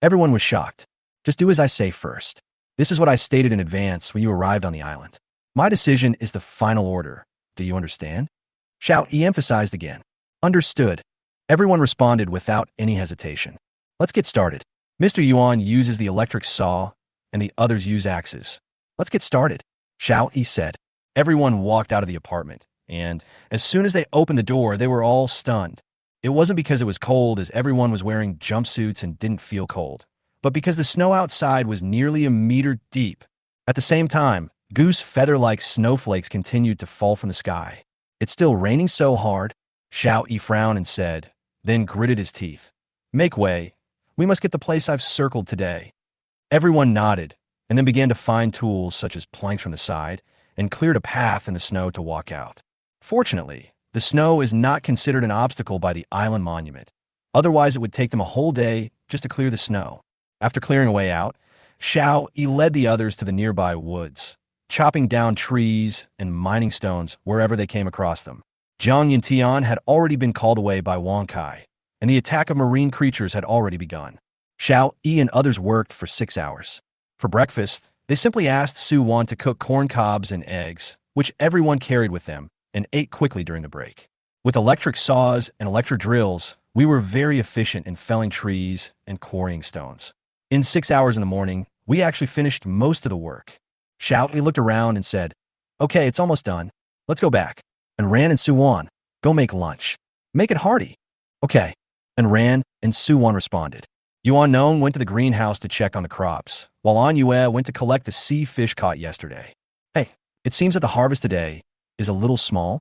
Everyone was shocked. Just do as I say first. This is what I stated in advance when you arrived on the island. My decision is the final order. Do you understand? Xiao Yi emphasized again. Understood. Everyone responded without any hesitation. Let's get started. Mr. Yuan uses the electric saw, and the others use axes. Let's get started, Xiao Yi said. Everyone walked out of the apartment, and as soon as they opened the door, they were all stunned. It wasn't because it was cold, as everyone was wearing jumpsuits and didn't feel cold, but because the snow outside was nearly a meter deep. At the same time, goose feather-like snowflakes continued to fall from the sky. It's still raining so hard, Xiao Yi frowned and said, then gritted his teeth. Make way. We must get the place I've circled today. Everyone nodded, and then began to find tools such as planks from the side, and cleared a path in the snow to walk out. Fortunately, the snow is not considered an obstacle by the island monument. Otherwise, it would take them a whole day just to clear the snow. After clearing a way out, Xiao Yi led the others to the nearby woods, chopping down trees and mining stones wherever they came across them. Jiang Yintian had already been called away by Wang Kai, and the attack of marine creatures had already begun. Xiao Yi and others worked for 6 hours. For breakfast, they simply asked Su Wan to cook corn cobs and eggs, which everyone carried with them, and ate quickly during the break. With electric saws and electric drills, we were very efficient in felling trees and quarrying stones. In 6 hours in the morning, we actually finished most of the work. Xiao Li looked around and said, okay, it's almost done. Let's go back. And Ran and Su Wan, go make lunch. Make it hearty. Okay. And Ran and Su Wan responded. Yuan Nong went to the greenhouse to check on the crops, while An Yue went to collect the sea fish caught yesterday. Hey, it seems that the harvest today is a little small,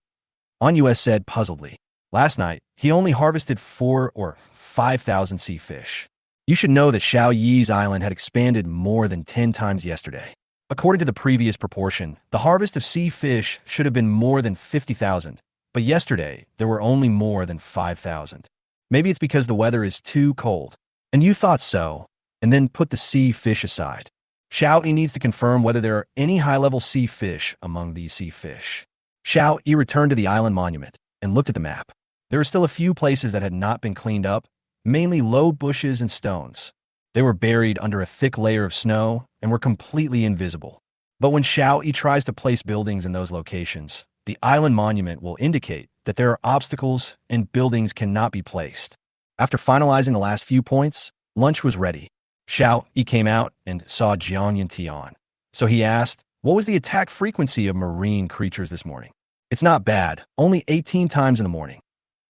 An Yue said puzzledly. Last night, he only harvested 4 or 5,000 sea fish. You should know that Xiao Yi's island had expanded more than 10 times yesterday. According to the previous proportion, the harvest of sea fish should have been more than 50,000, but yesterday there were only more than 5,000. Maybe it's because the weather is too cold. And you thought so, and then put the sea fish aside. Xiao Yi needs to confirm whether there are any high-level sea fish among these sea fish. Xiao Yi returned to the island monument and looked at the map. There were still a few places that had not been cleaned up, mainly low bushes and stones. They were buried under a thick layer of snow and were completely invisible. But when Xiao Yi tries to place buildings in those locations, the island monument will indicate that there are obstacles and buildings cannot be placed. After finalizing the last few points, lunch was ready. Xiao Yi came out and saw Jiang Yintian. So he asked, what was the attack frequency of marine creatures this morning? It's not bad, only 18 times in the morning.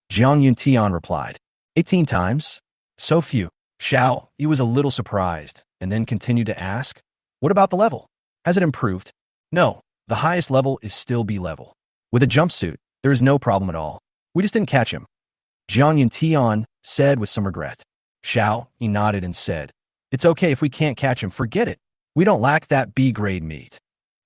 Jiang Yintian replied, 18 times? So few. Xiao Yi was a little surprised, and then continued to ask, what about the level? Has it improved? No, The highest level is still B level. With a jumpsuit, there is no problem at all. We just didn't catch him. Jiang Yuntian said with some regret. Xiao, he nodded and said, "It's okay if we can't catch him, forget it. We don't lack that B-grade meat."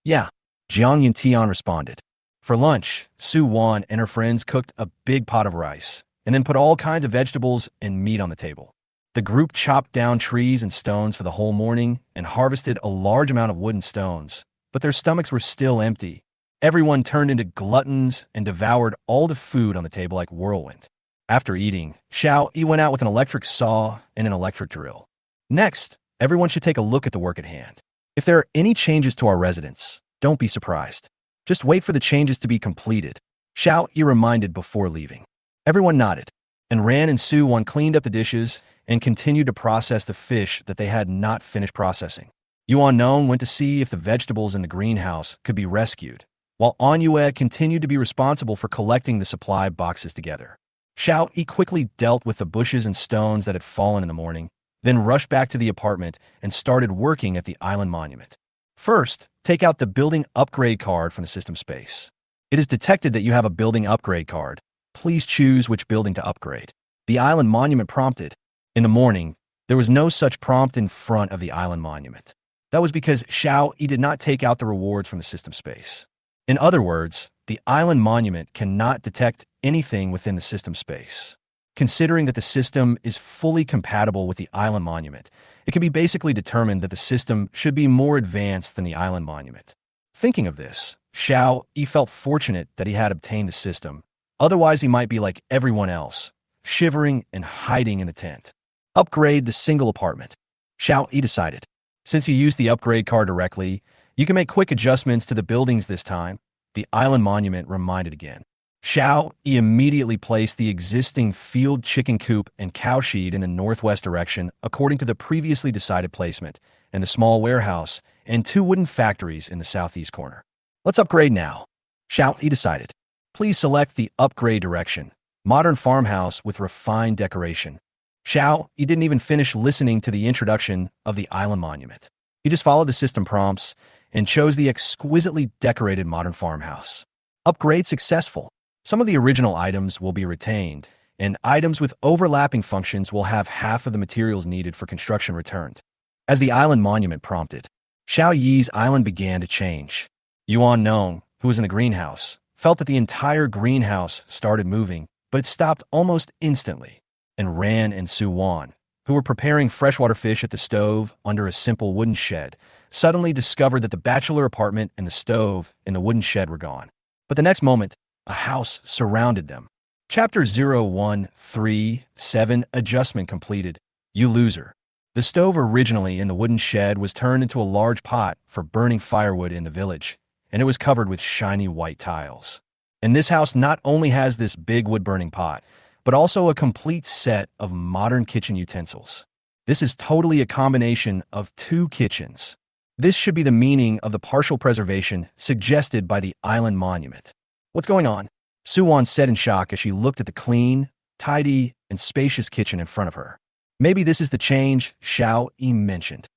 Yeah, Jiang Yuntian responded. For lunch, Su Wan and her friends cooked a big pot of rice, and then put all kinds of vegetables and meat on the table. The group chopped down trees and stones for the whole morning and harvested a large amount of wooden stones, but their stomachs were still empty. Everyone turned into gluttons and devoured all the food on the table like whirlwind. After eating, Xiao Yi went out with an electric saw and an electric drill. Next, everyone should take a look at the work at hand. If there are any changes to our residence, don't be surprised. Just wait for the changes to be completed, Xiao Yi reminded before leaving. Everyone nodded, and Ran and Su Wan cleaned up the dishes and continued to process the fish that they had not finished processing. Yuan Nong went to see if the vegetables in the greenhouse could be rescued, while An Yue continued to be responsible for collecting the supply boxes together. Xiao Yi quickly dealt with the bushes and stones that had fallen in the morning, then rushed back to the apartment and started working at the island monument. First, take out the building upgrade card from the system space. It is detected that you have a building upgrade card. Please choose which building to upgrade. The island monument prompted. In the morning, there was no such prompt in front of the island monument. That was because Xiao Yi did not take out the rewards from the system space. In other words, the island monument cannot detect anything within the system space. Considering that the system is fully compatible with the island monument, it can be basically determined that the system should be more advanced than the island monument. Thinking of this, Xiao Yi felt fortunate that he had obtained the system. Otherwise, he might be like everyone else, shivering and hiding in the tent. Upgrade the single apartment. Xiao Yi decided. Since you used the upgrade card directly, you can make quick adjustments to the buildings this time, the island monument reminded again. Xiao Yi immediately placed the existing field chicken coop and cow shed in the northwest direction according to the previously decided placement, and the small warehouse and 2 wooden factories in the southeast corner. Let's upgrade now. Xiao Yi decided. Please select the upgrade direction, modern farmhouse with refined decoration. Xiao Yi didn't even finish listening to the introduction of the island monument. He just followed the system prompts and chose the exquisitely decorated modern farmhouse. Upgrade successful. Some of the original items will be retained, and items with overlapping functions will have half of the materials needed for construction returned. As the island monument prompted, Xiao Yi's island began to change. Yuan Nong, who was in the greenhouse, felt that the entire greenhouse started moving, but it stopped almost instantly. And Ran and Su Wan, who were preparing freshwater fish at the stove under a simple wooden shed, suddenly discovered that the bachelor apartment and the stove in the wooden shed were gone. But the next moment, a house surrounded them. Chapter 0137 Adjustment completed. You loser. The stove originally in the wooden shed was turned into a large pot for burning firewood in the village, and it was covered with shiny white tiles. And this house not only has this big wood-burning pot, but also a complete set of modern kitchen utensils. This is totally a combination of 2 kitchens. This should be the meaning of the partial preservation suggested by the island monument. What's going on? Su Wan said in shock as she looked at the clean, tidy, and spacious kitchen in front of her. Maybe this is the change Xiao Yi mentioned.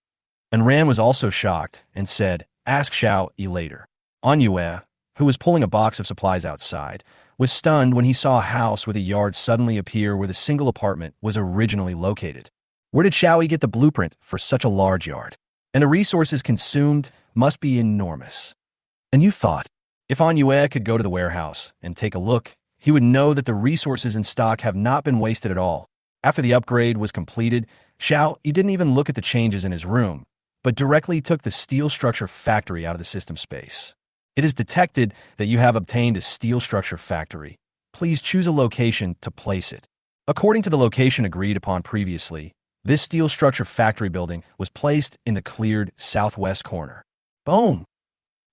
And Ran was also shocked and said, ask Xiao Yi later. An Yue, who was pulling a box of supplies outside, was stunned when he saw a house with a yard suddenly appear where the single apartment was originally located. Where did Xiao Yi get the blueprint for such a large yard? And the resources consumed must be enormous. And you thought, if An Yue could go to the warehouse and take a look, he would know that the resources in stock have not been wasted at all. After the upgrade was completed, Xiao Yi didn't even look at the changes in his room, but directly took the steel structure factory out of the system space. It is detected that you have obtained a steel structure factory. Please choose a location to place it. According to the location agreed upon previously, this steel structure factory building was placed in the cleared southwest corner. Boom!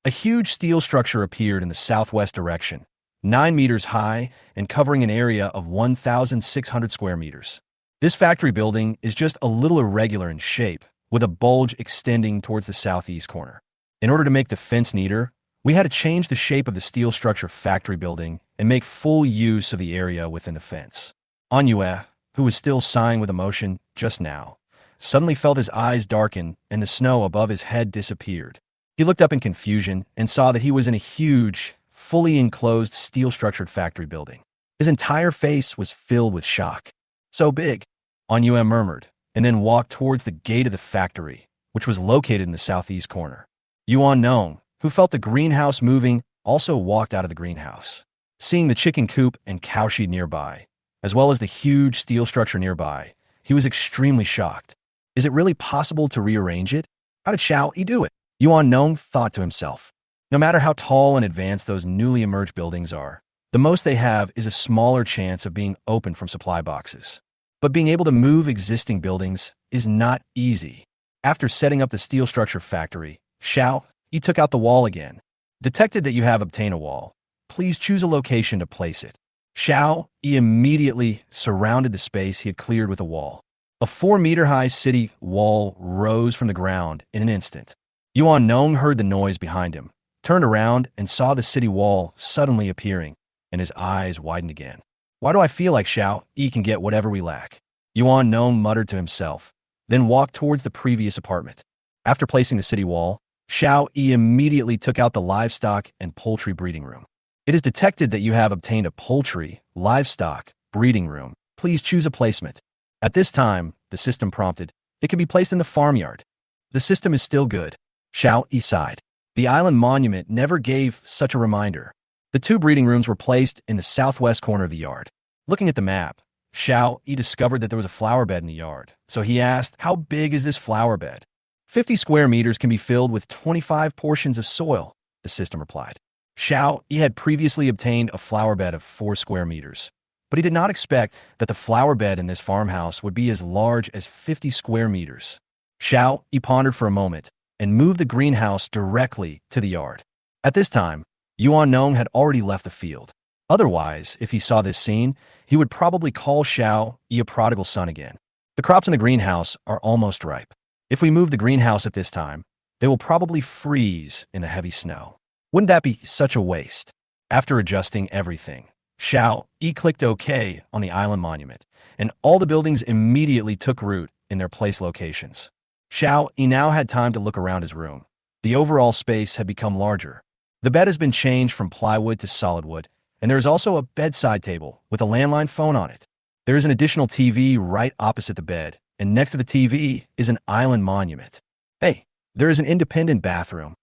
A huge steel structure appeared in the southwest direction, 9 meters high and covering an area of 1,600 square meters. This factory building is just a little irregular in shape, with a bulge extending towards the southeast corner. In order to make the fence neater, we had to change the shape of the steel structure factory building and make full use of the area within the fence. An Yue, who was still sighing with emotion just now, suddenly felt his eyes darken and the snow above his head disappeared. He looked up in confusion and saw that he was in a huge, fully enclosed steel-structured factory building. His entire face was filled with shock. So big, Onyue murmured, and then walked towards the gate of the factory, which was located in the southeast corner. Yuan Nong, who felt the greenhouse moving, also walked out of the greenhouse. Seeing the chicken coop and cow shed nearby, as well as the huge steel structure nearby, he was extremely shocked. Is it really possible to rearrange it? How did Xiao Yi do it? Yuan Nong thought to himself. No matter how tall and advanced those newly emerged buildings are, the most they have is a smaller chance of being opened from supply boxes. But being able to move existing buildings is not easy. After setting up the steel structure factory, Xiao Yi took out the wall again. Detected that you have obtained a wall. Please choose a location to place it. Xiao Yi immediately surrounded the space he had cleared with a wall. A 4-meter-high city wall rose from the ground in an instant. Yuan Nong heard the noise behind him, turned around, and saw the city wall suddenly appearing, and his eyes widened again. Why do I feel like Xiao Yi can get whatever we lack? Yuan Nong muttered to himself, then walked towards the previous apartment. After placing the city wall, Xiao Yi immediately took out the livestock and poultry breeding room. It is detected that you have obtained a poultry, livestock, breeding room. Please choose a placement. At this time, the system prompted, it can be placed in the farmyard. The system is still good. Xiao Yi sighed. The island monument never gave such a reminder. The 2 breeding rooms were placed in the southwest corner of the yard. Looking at the map, Xiao Yi discovered that there was a flower bed in the yard, so he asked, how big is this flower bed? 50 square meters can be filled with 25 portions of soil, the system replied. Xiao Yi had previously obtained a flower bed of 4 square meters, but he did not expect that the flower bed in this farmhouse would be as large as 50 square meters. Xiao Yi pondered for a moment and moved the greenhouse directly to the yard. At this time, Yuan Nong had already left the field. Otherwise, if he saw this scene, he would probably call Xiao Yi a prodigal son again. The crops in the greenhouse are almost ripe. If we move the greenhouse at this time, they will probably freeze in the heavy snow. Wouldn't that be such a waste? After adjusting everything, Xiao Yi clicked OK on the island monument, and all the buildings immediately took root in their place locations. Xiao Yi now had time to look around his room. The overall space had become larger. The bed has been changed from plywood to solid wood, and there is also a bedside table with a landline phone on it. There is an additional TV right opposite the bed, and next to the TV is an island monument. Hey, there is an independent bathroom.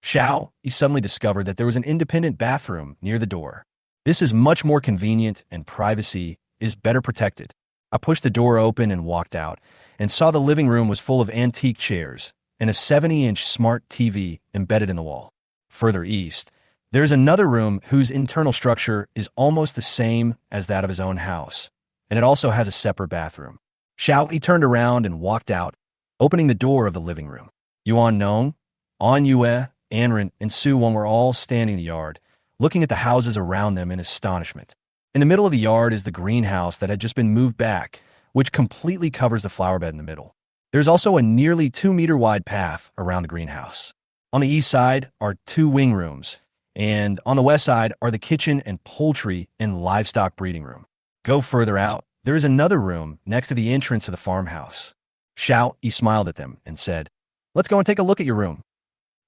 Xiao Yi suddenly discovered that there was an independent bathroom near the door. This is much more convenient and privacy is better protected. I pushed the door open and walked out, and saw the living room was full of antique chairs and a 70-inch smart TV embedded in the wall. Further east, there is another room whose internal structure is almost the same as that of his own house, and it also has a separate bathroom. Xiao Yi turned around and walked out, opening the door of the living room. Yuan Nong, An Yue, Anren, and Su Wong were all standing in the yard, looking at the houses around them in astonishment. In the middle of the yard is the greenhouse that had just been moved back, which completely covers the flower bed in the middle. There's also a nearly 2-meter wide path around the greenhouse. On the east side are 2 wing rooms, and on the west side are the kitchen and poultry and livestock breeding room. Go further out, there is another room next to the entrance to the farmhouse. Xiao Yi smiled at them and said, "Let's go and take a look at your room."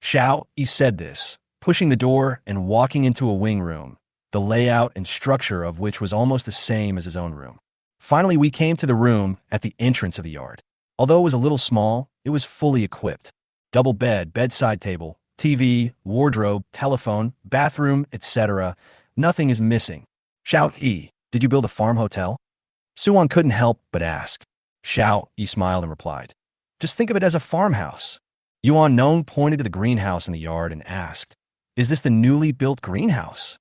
Xiao Yi said this, pushing the door and walking into a wing room, the layout and structure of which was almost the same as his own room. Finally, we came to the room at the entrance of the yard. Although it was a little small, it was fully equipped. Double bed, bedside table, TV, wardrobe, telephone, bathroom, etc. Nothing is missing. Xiao Yi, did you build a farm hotel? Suwon couldn't help but ask. Xiao Yi smiled and replied, just think of it as a farmhouse. Yuan Nong pointed to the greenhouse in the yard and asked, is this the newly built greenhouse?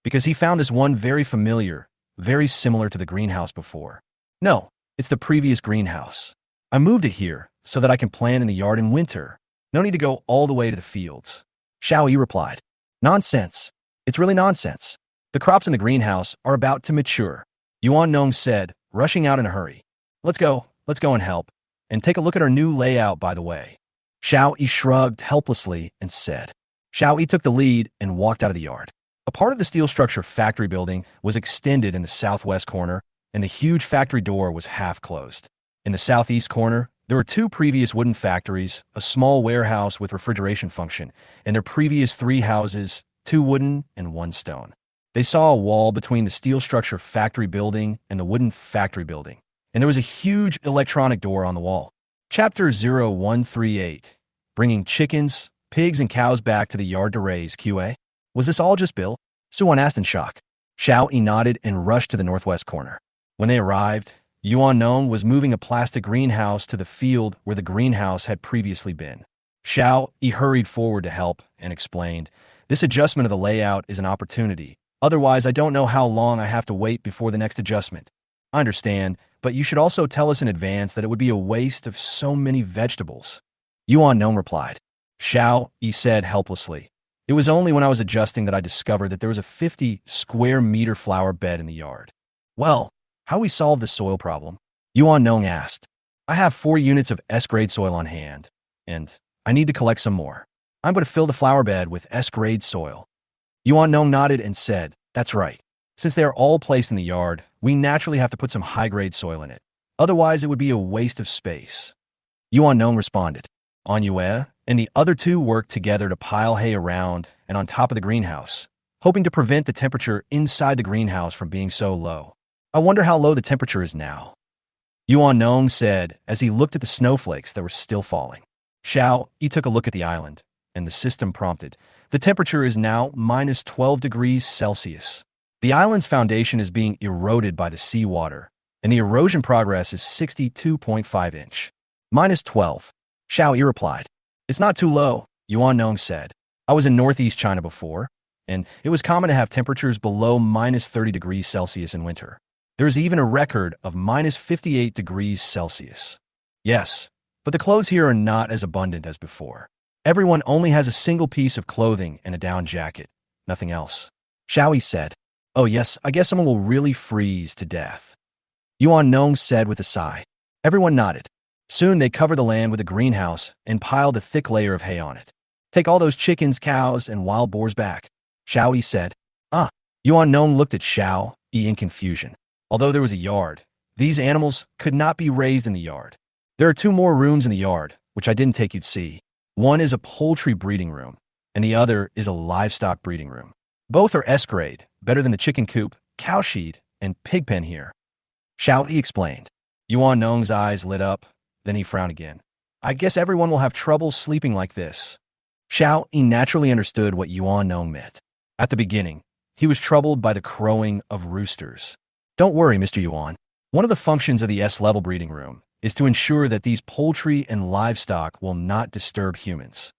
Because he found this one very familiar, very similar to the greenhouse before. No, it's the previous greenhouse. I moved it here so that I can plant in the yard in winter. No need to go all the way to the fields. Xiao Yi replied, nonsense. It's really nonsense. The crops in the greenhouse are about to mature. Yuan Nong said, rushing out in a hurry. Let's go and help. And take a look at our new layout, by the way. Xiao Yi shrugged helplessly and said. Xiao Yi took the lead and walked out of the yard. A part of the steel structure factory building was extended in the southwest corner, and the huge factory door was half closed. In the southeast corner, There were two previous wooden factories, a small warehouse with refrigeration function, and their previous three houses, two wooden and one stone. They saw a wall between the steel structure factory building and the wooden factory building, and there was a huge electronic door on the wall. Chapter 0138. Bringing chickens, pigs, and cows back to the yard to raise QA. Was this all just Bill? Suan asked in shock. Xiao Yi nodded and rushed to the northwest corner. When they arrived, Yuan Nong was moving a plastic greenhouse to the field where the greenhouse had previously been. Xiao Yi hurried forward to help and explained, "This adjustment of the layout is an opportunity. Otherwise, I don't know how long I have to wait before the next adjustment." "I understand, but you should also tell us in advance that it would be a waste of so many vegetables." Yuan Nong replied. Xiao Yi said helplessly, "It was only when I was adjusting that I discovered that there was a 50 square meter flower bed in the yard." "Well, how we solve the soil problem?" Yuan Nong asked. "I have 4 units of S-grade soil on hand, and I need to collect some more. I'm going to fill the flower bed with S-grade soil." Yuan Nong nodded and said, "That's right. Since they are all placed in the yard, we naturally have to put some high-grade soil in it. Otherwise, it would be a waste of space." Yuan Nong responded. Anyue and the other two worked together to pile hay around and on top of the greenhouse, hoping to prevent the temperature inside the greenhouse from being so low. "I wonder how low the temperature is now," Yuan Nong said as he looked at the snowflakes that were still falling. Xiao Yi took a look at the island, and the system prompted. "The temperature is now minus 12 degrees Celsius. The island's foundation is being eroded by the seawater, and the erosion progress is 62.5 inch. Minus 12. Xiao Yi replied. "It's not too low," Yuan Nong said. "I was in northeast China before, and it was common to have temperatures below minus 30 degrees Celsius in winter. There's even a record of minus 58 degrees Celsius. Yes, but the clothes here are not as abundant as before. Everyone only has a single piece of clothing and a down jacket, nothing else." Xiao Yi said. "Oh yes, I guess someone will really freeze to death," Yuan Nong said with a sigh. Everyone nodded. Soon they covered the land with a greenhouse and piled a thick layer of hay on it. "Take all those chickens, cows, and wild boars back," Xiao Yi said. "Ah." Yuan Nong looked at Xiao Yi in confusion. Although there was a yard, these animals could not be raised in the yard. "There are 2 more rooms in the yard, which I didn't take you to see. One is a poultry breeding room, and the other is a livestock breeding room. Both are S-grade, better than the chicken coop, cow shed, and pig pen here," Xiao Yi explained. Yuan Nong's eyes lit up. Then he frowned again. "I guess everyone will have trouble sleeping like this." Xiao Yi naturally understood what Yuan Nong meant. At the beginning, he was troubled by the crowing of roosters. "Don't worry, Mr. Yuan. One of the functions of the S-level breeding room is to ensure that these poultry and livestock will not disturb humans,"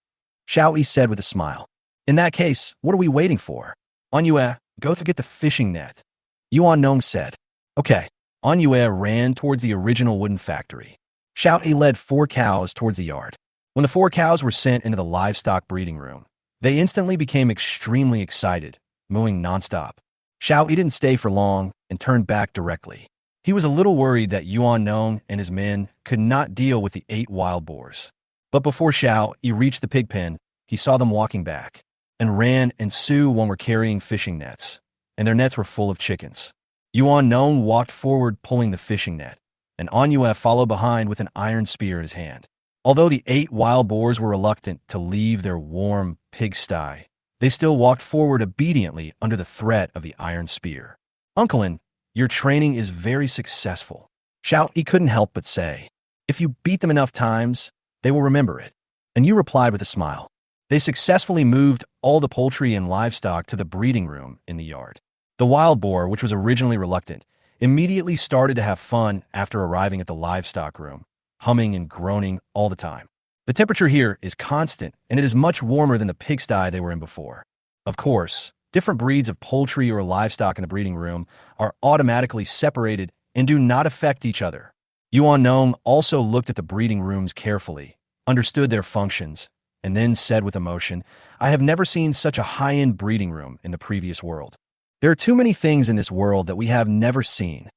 Xiao Yi said with a smile. "In that case, what are we waiting for? Anyue, go to get the fishing net," Yuan Nong said. "Okay." Anyue ran towards the original wooden factory. Xiao Yi led 4 cows towards the yard. When the 4 cows were sent into the livestock breeding room, they instantly became extremely excited, mooing nonstop. Xiao Yi didn't stay for long and turned back directly. He was a little worried that Yuan Nong and his men could not deal with the 8 wild boars. But before Xiao Yi reached the pig pen, he saw them walking back, and Ran and Su Wang were carrying fishing nets, and their nets were full of chickens. Yuan Nong walked forward pulling the fishing net, and Anyue followed behind with an iron spear in his hand. Although the 8 wild boars were reluctant to leave their warm pigsty, they still walked forward obediently under the threat of the iron spear. "Uncle, your training is very successful," Xiao Yi couldn't help but say. "If you beat them enough times, they will remember it." And you replied with a smile. They successfully moved all the poultry and livestock to the breeding room in the yard. The wild boar, which was originally reluctant, immediately started to have fun after arriving at the livestock room, humming and groaning all the time. The temperature here is constant, and it is much warmer than the pigsty they were in before. Of course, different breeds of poultry or livestock in the breeding room are automatically separated and do not affect each other. Yuan Nong also looked at the breeding rooms carefully, understood their functions, and then said with emotion, "I have never seen such a high-end breeding room in the previous world. There are too many things in this world that we have never seen,"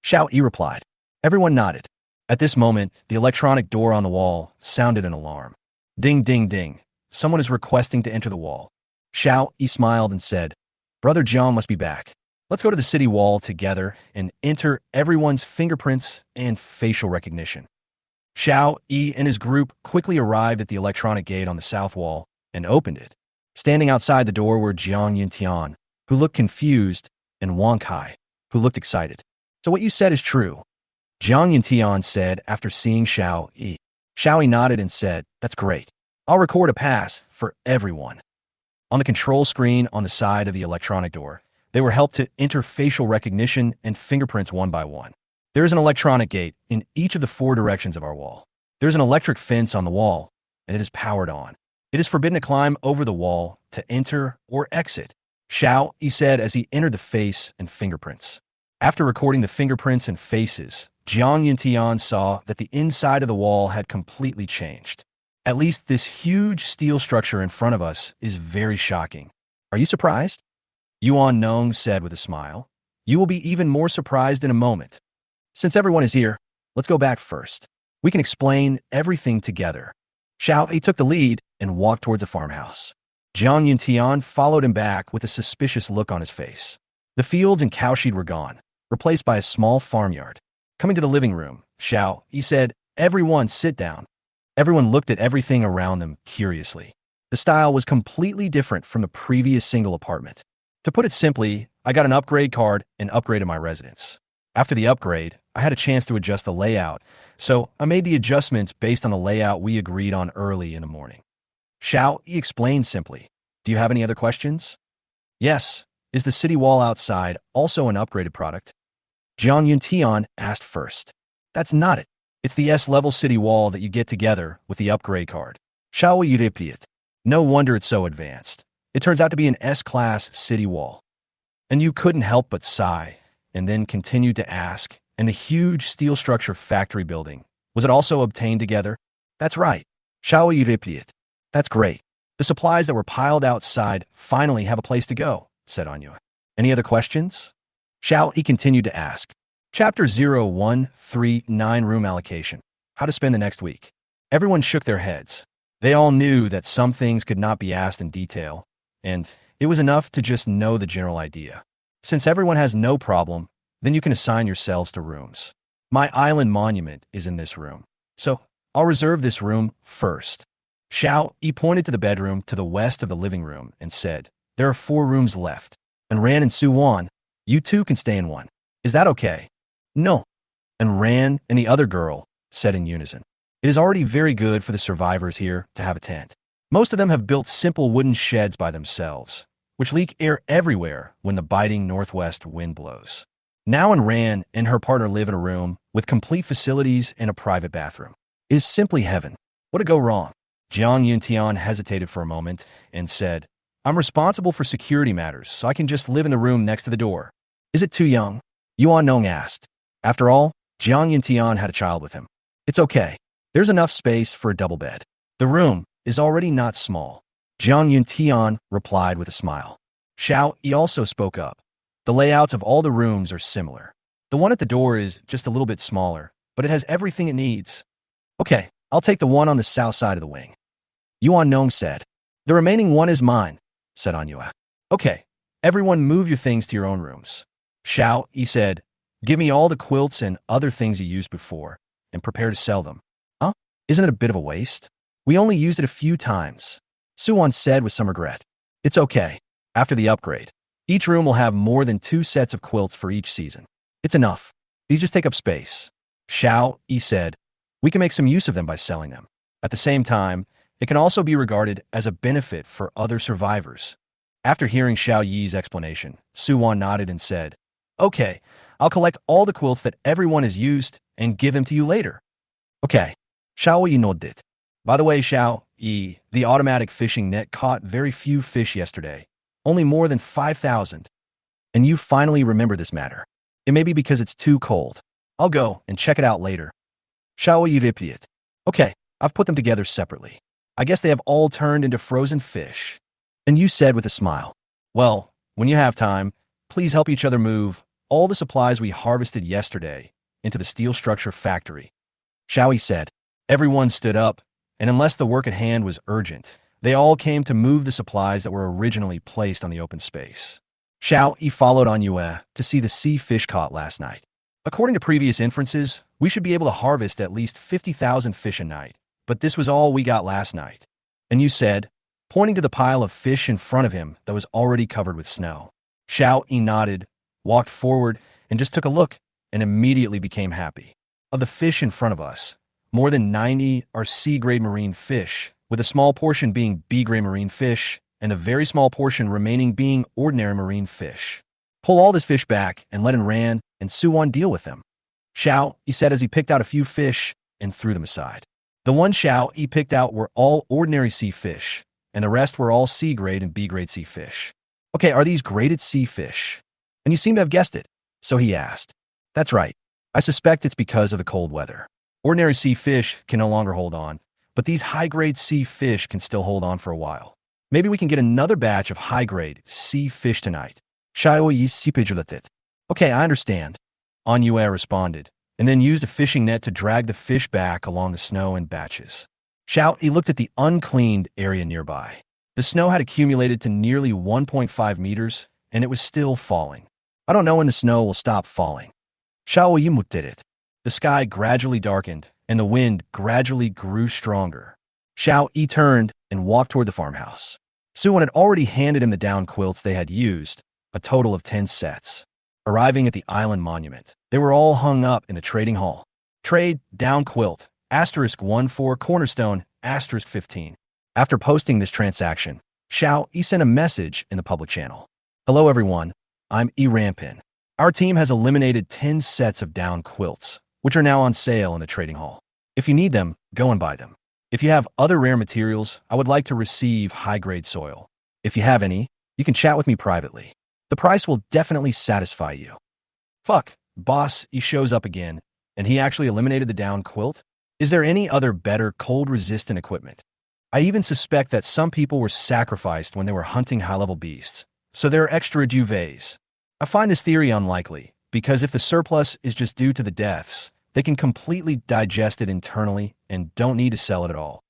Xiao Yi replied. Everyone nodded. At this moment, the electronic door on the wall sounded an alarm. Ding, ding, ding. Someone is requesting to enter the wall. Xiao Yi smiled and said, "Brother Jiang must be back. Let's go to the city wall together and enter everyone's fingerprints and facial recognition." Xiao Yi and his group quickly arrived at the electronic gate on the south wall and opened it. Standing outside the door were Jiang Yuntian, who looked confused, and Wang Kai, who looked excited. So what you said is true, Jiang Yuntian said after seeing Xiao Yi. Xiao Yi nodded and said, "That's great. I'll record a pass for everyone." On the control screen on the side of the electronic door, they were helped to enter facial recognition and fingerprints one by one. There is an electronic gate in each of the 4 directions of our wall. There is an electric fence on the wall, and it is powered on. It is forbidden to climb over the wall to enter or exit, Xiao Yi said as he entered the face and fingerprints. After recording the fingerprints and faces, Jiang Yuntian saw that the inside of the wall had completely changed. At least this huge steel structure in front of us is very shocking. Are you surprised? Yuan Nong said with a smile. You will be even more surprised in a moment. Since everyone is here, let's go back first. We can explain everything together. Xiao Yi took the lead and walked towards the farmhouse. Jiang Yuntian followed him back with a suspicious look on his face. The fields and cowshed were gone, replaced by a small farmyard. Coming to the living room, Xiao Yi said, "Everyone sit down." Everyone looked at everything around them curiously. The style was completely different from the previous single apartment. To put it simply, I got an upgrade card and upgraded my residence. After the upgrade, I had a chance to adjust the layout, so I made the adjustments based on the layout we agreed on early in the morning. Xiao Yi explained simply. Do you have any other questions? Yes. Is the city wall outside also an upgraded product? Jiang Yuntian asked first. That's not it. It's the S-level city wall that you get together with the upgrade card. Xiao Yi repeated. No wonder it's so advanced. It turns out to be an S-class city wall. And you couldn't help but sigh, and then continued to ask, and the huge steel structure factory building, was it also obtained together? That's right. Xiao Yi repeated. That's great. The supplies that were piled outside finally have a place to go, said Anya. Any other questions? Xiao Yi continued to ask. Chapter 0139 Room Allocation. How to spend the next week. Everyone shook their heads. They all knew that some things could not be asked in detail, and it was enough to just know the general idea. Since everyone has no problem, then you can assign yourselves to rooms. My island monument is in this room, so I'll reserve this room first. Xiao Yi pointed to the bedroom to the west of the living room and said, there are 4 rooms left, and Ran and Su Wan, you two can stay in one. Is that okay? No. And Ran and the other girl said in unison. It is already very good for the survivors here to have a tent. Most of them have built simple wooden sheds by themselves, which leak air everywhere when the biting northwest wind blows. Now and Ran and her partner live in a room with complete facilities and a private bathroom. It is simply heaven. What could go wrong? Jiang Yuntian hesitated for a moment and said, I'm responsible for security matters, so I can just live in the room next to the door. Is it too young? Yuan Nong asked. After all, Jiang Yuntian had a child with him. It's okay. There's enough space for a double bed. The room is already not small. Jiang Yuntian replied with a smile. Xiao Yi also spoke up. The layouts of all the rooms are similar. The one at the door is just a little bit smaller, but it has everything it needs. Okay, I'll take the one on the south side of the wing. Yuan Nong said. The remaining one is mine, said Anyua. Okay, everyone move your things to your own rooms. Xiao Yi said, give me all the quilts and other things you used before, and prepare to sell them. Huh? Isn't it a bit of a waste? We only used it a few times. Suwon said with some regret. It's okay. After the upgrade, each room will have more than 2 sets of quilts for each season. It's enough. These just take up space. Xiao Yi said, we can make some use of them by selling them. At the same time, it can also be regarded as a benefit for other survivors. After hearing Xiao Yi's explanation, Suwon nodded and said, okay, I'll collect all the quilts that everyone has used and give them to you later. Okay. Xiao Yi nodded. By the way, Xiao Yi, the automatic fishing net caught very few fish yesterday, only more than 5,000. And you finally remember this matter. It may be because it's too cold. I'll go and check it out later. Xiao Yi repeated. Okay, I've put them together separately. I guess they have all turned into frozen fish. And you said with a smile, well, when you have time, please help each other move all the supplies we harvested yesterday into the steel structure factory. Xiao Yi said. Everyone stood up, and unless the work at hand was urgent, they all came to move the supplies that were originally placed on the open space. Xiao Yi followed Anyue to see the sea fish caught last night. According to previous inferences, we should be able to harvest at least 50,000 fish a night, but this was all we got last night. And you said, pointing to the pile of fish in front of him that was already covered with snow. Xiao Yi nodded, walked forward, and just took a look, and immediately became happy. Of the fish in front of us, more than 90 are C-grade marine fish, with a small portion being B-grade marine fish, and a very small portion remaining being ordinary marine fish. Pull all this fish back and let him ran, and Suwon deal with them. Xiao, he said as he picked out a few fish and threw them aside. The one Xiao he picked out were all ordinary sea fish, and the rest were all C-grade and B-grade sea fish. Okay, are these graded sea fish? And you seem to have guessed it, so he asked. That's right. I suspect it's because of the cold weather. Ordinary sea fish can no longer hold on, but these high-grade sea fish can still hold on for a while. Maybe we can get another batch of high-grade sea fish tonight. Okay, I understand. An Yue responded, and then used a fishing net to drag the fish back along the snow in batches. Xiao Yi looked at the uncleaned area nearby. The snow had accumulated to nearly 1.5 meters, and it was still falling. I don't know when the snow will stop falling. Xiao Yi did it. The sky gradually darkened, and the wind gradually grew stronger. Xiao Yi turned and walked toward the farmhouse. Suwon had already handed him the down quilts they had used, a total of 10 sets. Arriving at the island monument, they were all hung up in the trading hall. Trade, down quilt, *14 cornerstone, *15. After posting this transaction, Xiao Yi sent a message in the public channel. Hello everyone, I'm E Rampin. Our team has eliminated 10 sets of down quilts, which are now on sale in the trading hall. If you need them, go and buy them. If you have other rare materials, I would like to receive high-grade soil. If you have any, you can chat with me privately. The price will definitely satisfy you. Fuck, boss, he shows up again, and he actually eliminated the down quilt? Is there any other better cold-resistant equipment? I even suspect that some people were sacrificed when they were hunting high-level beasts, so there are extra duvets. I find this theory unlikely, because if the surplus is just due to the deaths, they can completely digest it internally and don't need to sell it at all.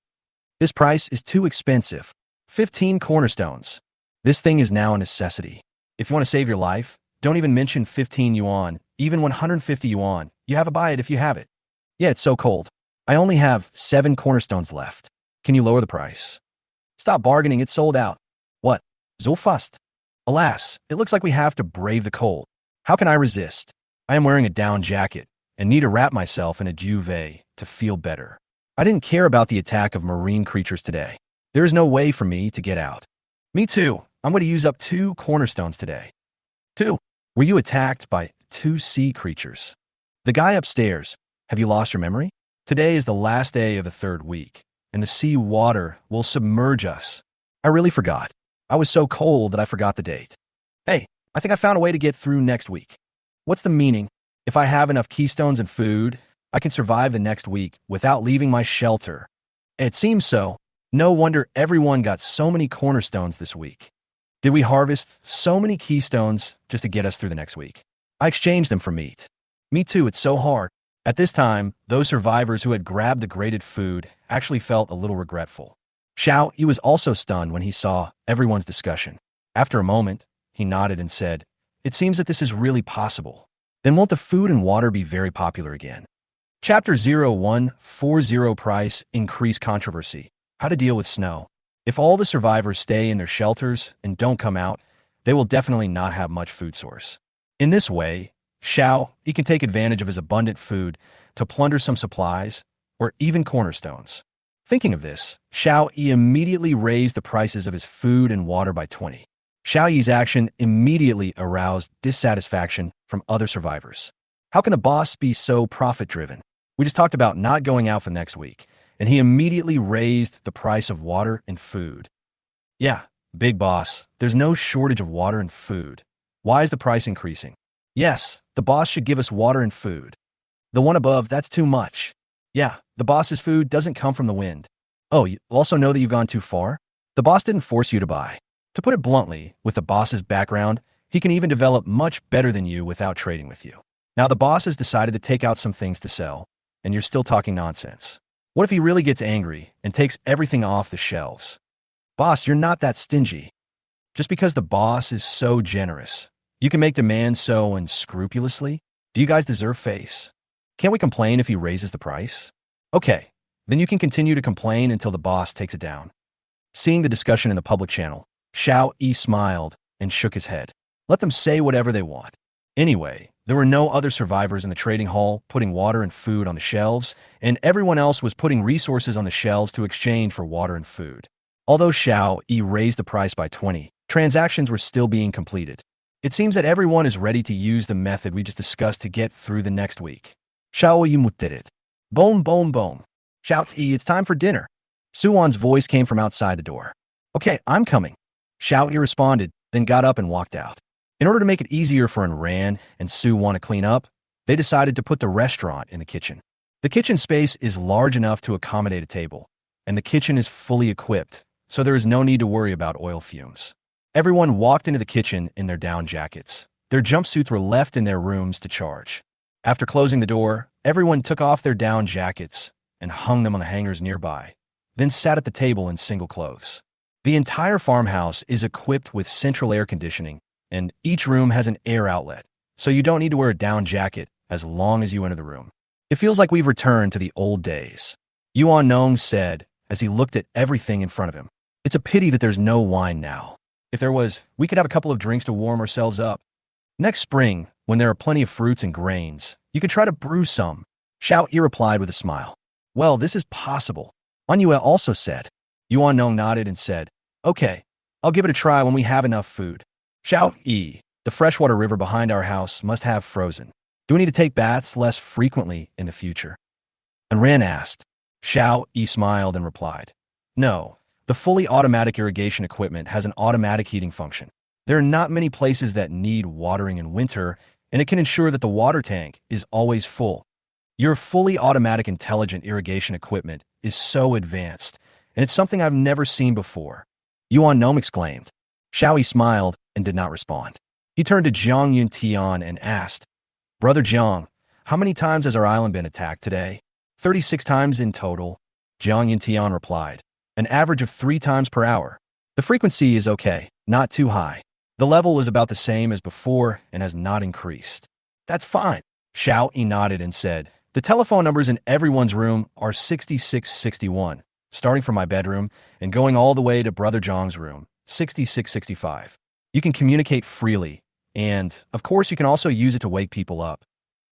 This price is too expensive. 15 cornerstones. This thing is now a necessity. If you want to save your life, don't even mention 15 yuan, even 150 yuan. You have to buy it if you have it. Yeah, it's so cold. I only have 7 cornerstones left. Can you lower the price? Stop bargaining, it's sold out. What? So fast? Alas, it looks like we have to brave the cold. How can I resist? I am wearing a down jacket and need to wrap myself in a duvet to feel better. I didn't care about the attack of marine creatures today. There is no way for me to get out. Me too. I'm going to use up 2 cornerstones today. 2. Were you attacked by 2 sea creatures? The guy upstairs. Have you lost your memory? Today is the last day of the 3rd week, and the sea water will submerge us. I really forgot. I was so cold that I forgot the date. Hey, I think I found a way to get through next week. What's the meaning? If I have enough keystones and food, I can survive the next week without leaving my shelter. It seems so. No wonder everyone got so many cornerstones this week. Did we harvest so many keystones just to get us through the next week? I exchanged them for meat. Me too, it's so hard. At this time, those survivors who had grabbed the graded food actually felt a little regretful. Xiao Yi was also stunned when he saw everyone's discussion. After a moment, he nodded and said, "It seems that this is really possible. Then won't the food and water be very popular again?" Chapter 0140 Price Increase Controversy. How to deal with snow. If all the survivors stay in their shelters and don't come out, they will definitely not have much food source. In this way, Xiao Yi can take advantage of his abundant food to plunder some supplies or even cornerstones. Thinking of this, Xiao Yi immediately raised the prices of his food and water by 20. Xiao Yi's action immediately aroused dissatisfaction from other survivors. How can the boss be so profit-driven? We just talked about not going out for next week, and he immediately raised the price of water and food. Yeah, big boss, there's no shortage of water and food. Why is the price increasing? Yes, the boss should give us water and food. The one above, that's too much. Yeah, the boss's food doesn't come from the wind. Oh, you also know that you've gone too far? The boss didn't force you to buy. To put it bluntly, with the boss's background, he can even develop much better than you without trading with you. Now the boss has decided to take out some things to sell, and you're still talking nonsense. What if he really gets angry and takes everything off the shelves? Boss, you're not that stingy. Just because the boss is so generous, you can make demands so unscrupulously? Do you guys deserve face? Can't we complain if he raises the price? Okay, then you can continue to complain until the boss takes it down. Seeing the discussion in the public channel, Xiao Yi smiled and shook his head. Let them say whatever they want. Anyway, there were no other survivors in the trading hall putting water and food on the shelves, and everyone else was putting resources on the shelves to exchange for water and food. Although Xiao Yi raised the price by 20, transactions were still being completed. It seems that everyone is ready to use the method we just discussed to get through the next week. Xiao Yi did it. Boom, boom, boom. Xiao Yi, it's time for dinner. Suwan's voice came from outside the door. Okay, I'm coming. Xiao Yi responded, then got up and walked out. In order to make it easier for Ran and Suwan to clean up, they decided to put the restaurant in the kitchen. The kitchen space is large enough to accommodate a table, and the kitchen is fully equipped, so there is no need to worry about oil fumes. Everyone walked into the kitchen in their down jackets. Their jumpsuits were left in their rooms to charge. After closing the door, everyone took off their down jackets and hung them on the hangers nearby, then sat at the table in single clothes. The entire farmhouse is equipped with central air conditioning, and each room has an air outlet, so you don't need to wear a down jacket as long as you enter the room. It feels like we've returned to the old days, Yuan Nong said as he looked at everything in front of him. It's a pity that there's no wine now. If there was, we could have a couple of drinks to warm ourselves up. Next spring, when there are plenty of fruits and grains, you could try to brew some. Xiao Yi replied with a smile. Well, this is possible. Anyue also said. Yuan Nong nodded and said, okay, I'll give it a try when we have enough food. Xiao Yi, the freshwater river behind our house must have frozen. Do we need to take baths less frequently in the future? And Ran asked. Xiao Yi smiled and replied, no, the fully automatic irrigation equipment has an automatic heating function. There are not many places that need watering in winter, and it can ensure that the water tank is always full. Your fully automatic intelligent irrigation equipment is so advanced, and it's something I've never seen before. Yuan Nong exclaimed. Xiao Yi smiled and did not respond. He turned to Zhang Yuntian and asked, Brother Zhang, how many times has our island been attacked today? 36 times in total, Zhang Yuntian replied. An average of 3 times per hour. The frequency is okay, not too high. The level is about the same as before and has not increased. That's fine. Xiao Yi nodded and said, the telephone numbers in everyone's room are 6661, starting from my bedroom and going all the way to Brother Zhang's room, 6665. You can communicate freely, and, of course, you can also use it to wake people up.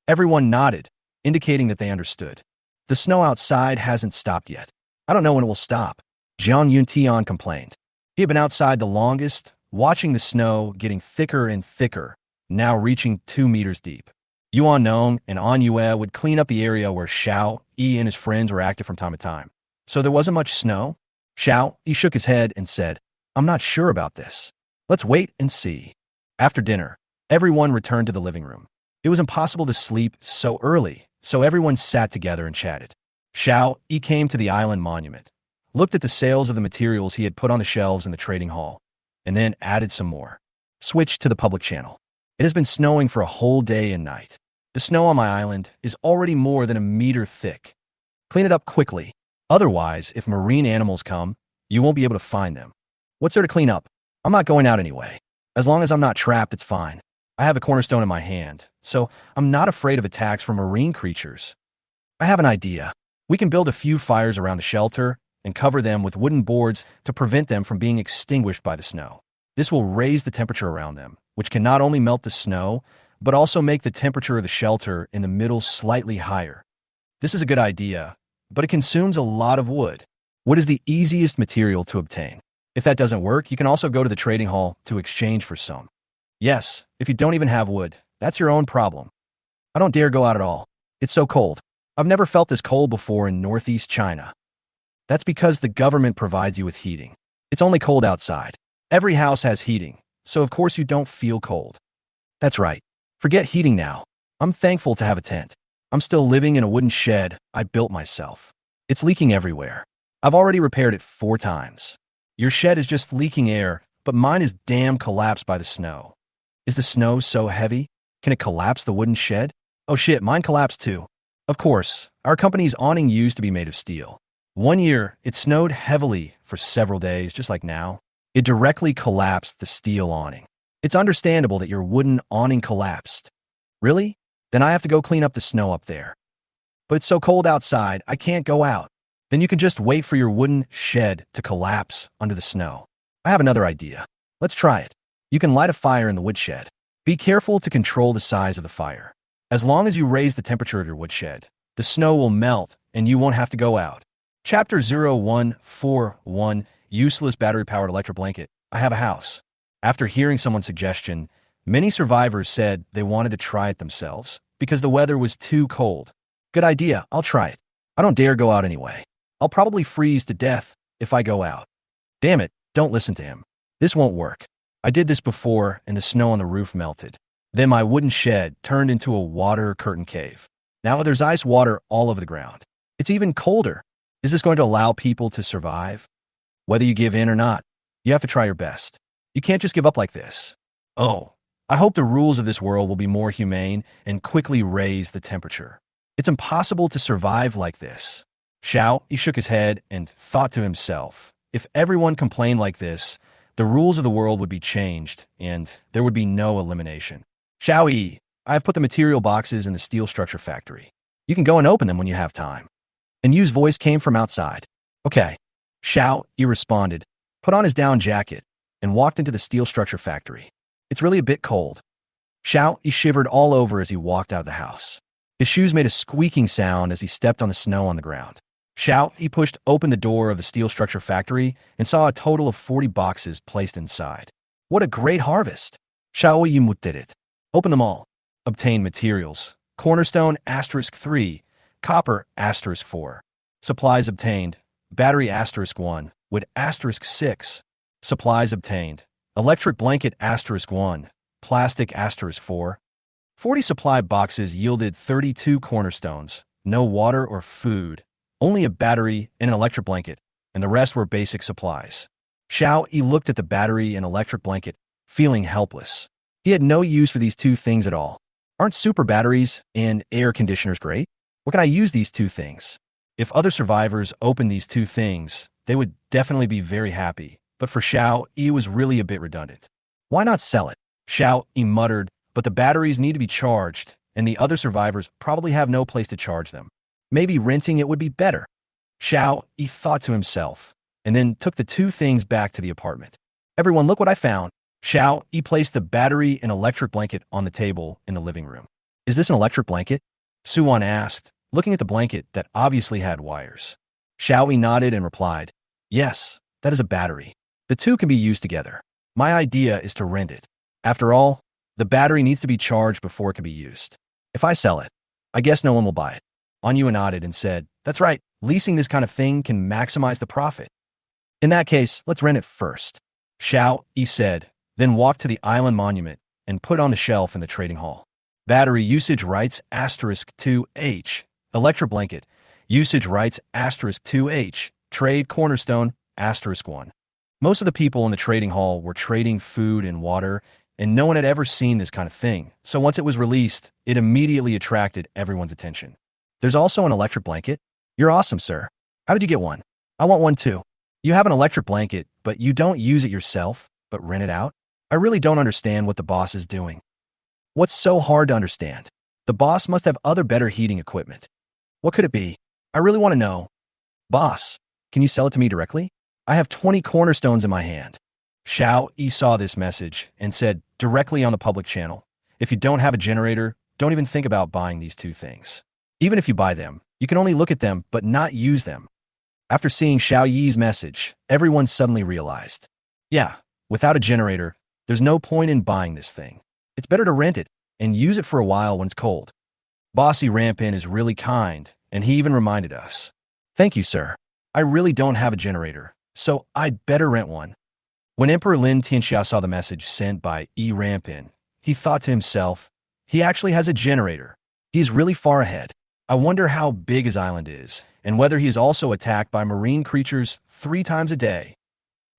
Everyone nodded, indicating that they understood. The snow outside hasn't stopped yet. I don't know when it will stop, Zhang Yuntian complained. He had been outside the longest, watching the snow getting thicker and thicker, now reaching 2 meters deep. Yuan Nong and Anyue would clean up the area where Xiao Yi and his friends were active from time to time. So there wasn't much snow? Xiao Yi shook his head and said, I'm not sure about this. Let's wait and see. After dinner, everyone returned to the living room. It was impossible to sleep so early, so everyone sat together and chatted. Xiao Yi came to the island monument, looked at the sales of the materials he had put on the shelves in the trading hall, and then added some more. Switched to the public channel. It has been snowing for a whole day and night. The snow on my island is already more than a meter thick. Clean it up quickly. Otherwise, if marine animals come, you won't be able to find them. What's there to clean up? I'm not going out anyway. As long as I'm not trapped, it's fine. I have a cornerstone in my hand, so I'm not afraid of attacks from marine creatures. I have an idea. We can build a few fires around the shelter and cover them with wooden boards to prevent them from being extinguished by the snow. This will raise the temperature around them, which can not only melt the snow, but also make the temperature of the shelter in the middle slightly higher. This is a good idea, but it consumes a lot of wood. Wood is the easiest material to obtain. If that doesn't work, you can also go to the trading hall to exchange for some. Yes, if you don't even have wood, that's your own problem. I don't dare go out at all. It's so cold. I've never felt this cold before in northeast China. That's because the government provides you with heating. It's only cold outside. Every house has heating, so of course you don't feel cold. That's right. Forget heating now. I'm thankful to have a tent. I'm still living in a wooden shed I built myself. It's leaking everywhere. I've already repaired it 4 times. Your shed is just leaking air, but mine is damn collapsed by the snow. Is the snow so heavy? Can it collapse the wooden shed? Oh shit, mine collapsed too. Of course, our company's awning used to be made of steel. One year, it snowed heavily for several days, just like now. It directly collapsed the steel awning. It's understandable that your wooden awning collapsed. Really? Then I have to go clean up the snow up there. But it's so cold outside, I can't go out. Then you can just wait for your wooden shed to collapse under the snow. I have another idea. Let's try it. You can light a fire in the woodshed. Be careful to control the size of the fire. As long as you raise the temperature of your woodshed, the snow will melt and you won't have to go out. Chapter 0141, Useless Battery-Powered Electric Blanket. I have a house. After hearing someone's suggestion, many survivors said they wanted to try it themselves because the weather was too cold. Good idea, I'll try it. I don't dare go out anyway. I'll probably freeze to death if I go out. Damn it, don't listen to him. This won't work. I did this before and the snow on the roof melted. Then my wooden shed turned into a water curtain cave. Now there's ice water all over the ground. It's even colder. Is this going to allow people to survive? Whether you give in or not, you have to try your best. You can't just give up like this. Oh, I hope the rules of this world will be more humane and quickly raise the temperature. It's impossible to survive like this. Xiao, he shook his head and thought to himself, if everyone complained like this, the rules of the world would be changed and there would be no elimination. Xiao Yi, I have put the material boxes in the steel structure factory. You can go and open them when you have time. And Yu's voice came from outside. Okay. Xiao Yi responded, put on his down jacket, and walked into the steel structure factory. It's really a bit cold. Xiao Yi shivered all over as he walked out of the house. His shoes made a squeaking sound as he stepped on the snow on the ground. Xiao Yi pushed open the door of the steel structure factory and saw a total of 40 boxes placed inside. What a great harvest! Xiao Yi did it. Open them all. Obtain materials. Cornerstone *3. Copper *4. Supplies obtained. Battery *1. Wood *6. Supplies obtained. Electric blanket *1. Plastic *4. 40 supply boxes yielded 32 cornerstones. No water or food. Only a battery and an electric blanket, and the rest were basic supplies. Xiao Yi looked at the battery and electric blanket, feeling helpless. He had no use for these two things at all. Aren't super batteries and air conditioners great? What can I use these two things? If other survivors opened these two things, they would definitely be very happy. But for Xiao Yi, it was really a bit redundant. Why not sell it? Xiao Yi muttered, but the batteries need to be charged, and the other survivors probably have no place to charge them. Maybe renting it would be better. Xiao Yi thought to himself, and then took the two things back to the apartment. Everyone, look what I found. Xiao Yi placed the battery and electric blanket on the table in the living room. Is this an electric blanket? Suwan asked, looking at the blanket that obviously had wires. Xiao Yi nodded and replied, yes, that is a battery. The two can be used together. My idea is to rent it. After all, the battery needs to be charged before it can be used. If I sell it, I guess no one will buy it. Anyu nodded and said, that's right, leasing this kind of thing can maximize the profit. In that case, let's rent it first. Xiao Yi said, then walked to the island monument and put on the shelf in the trading hall. Battery usage rights *2H. Electric blanket. Usage rights *2H. Trade cornerstone *1. Most of the people in the trading hall were trading food and water, and no one had ever seen this kind of thing. So once it was released, it immediately attracted everyone's attention. There's also an electric blanket. You're awesome, sir. How did you get one? I want one too. You have an electric blanket, but you don't use it yourself, but rent it out? I really don't understand what the boss is doing. What's so hard to understand? The boss must have other better heating equipment. What could it be? I really want to know. Boss, can you sell it to me directly? I have 20 cornerstones in my hand. Xiao Yi saw this message and said directly on the public channel, if you don't have a generator, don't even think about buying these two things. Even if you buy them, you can only look at them but not use them. After seeing Xiao Yi's message, everyone suddenly realized, yeah, without a generator, there's no point in buying this thing. It's better to rent it and use it for a while when it's cold. Bossy Rampin is really kind, and he even reminded us. Thank you, sir. I really don't have a generator, so I'd better rent one. When Emperor Lin Tianxia saw the message sent by E. Rampin, he thought to himself, he actually has a generator. He's really far ahead. I wonder how big his island is, and whether he is also attacked by marine creatures 3 times a day.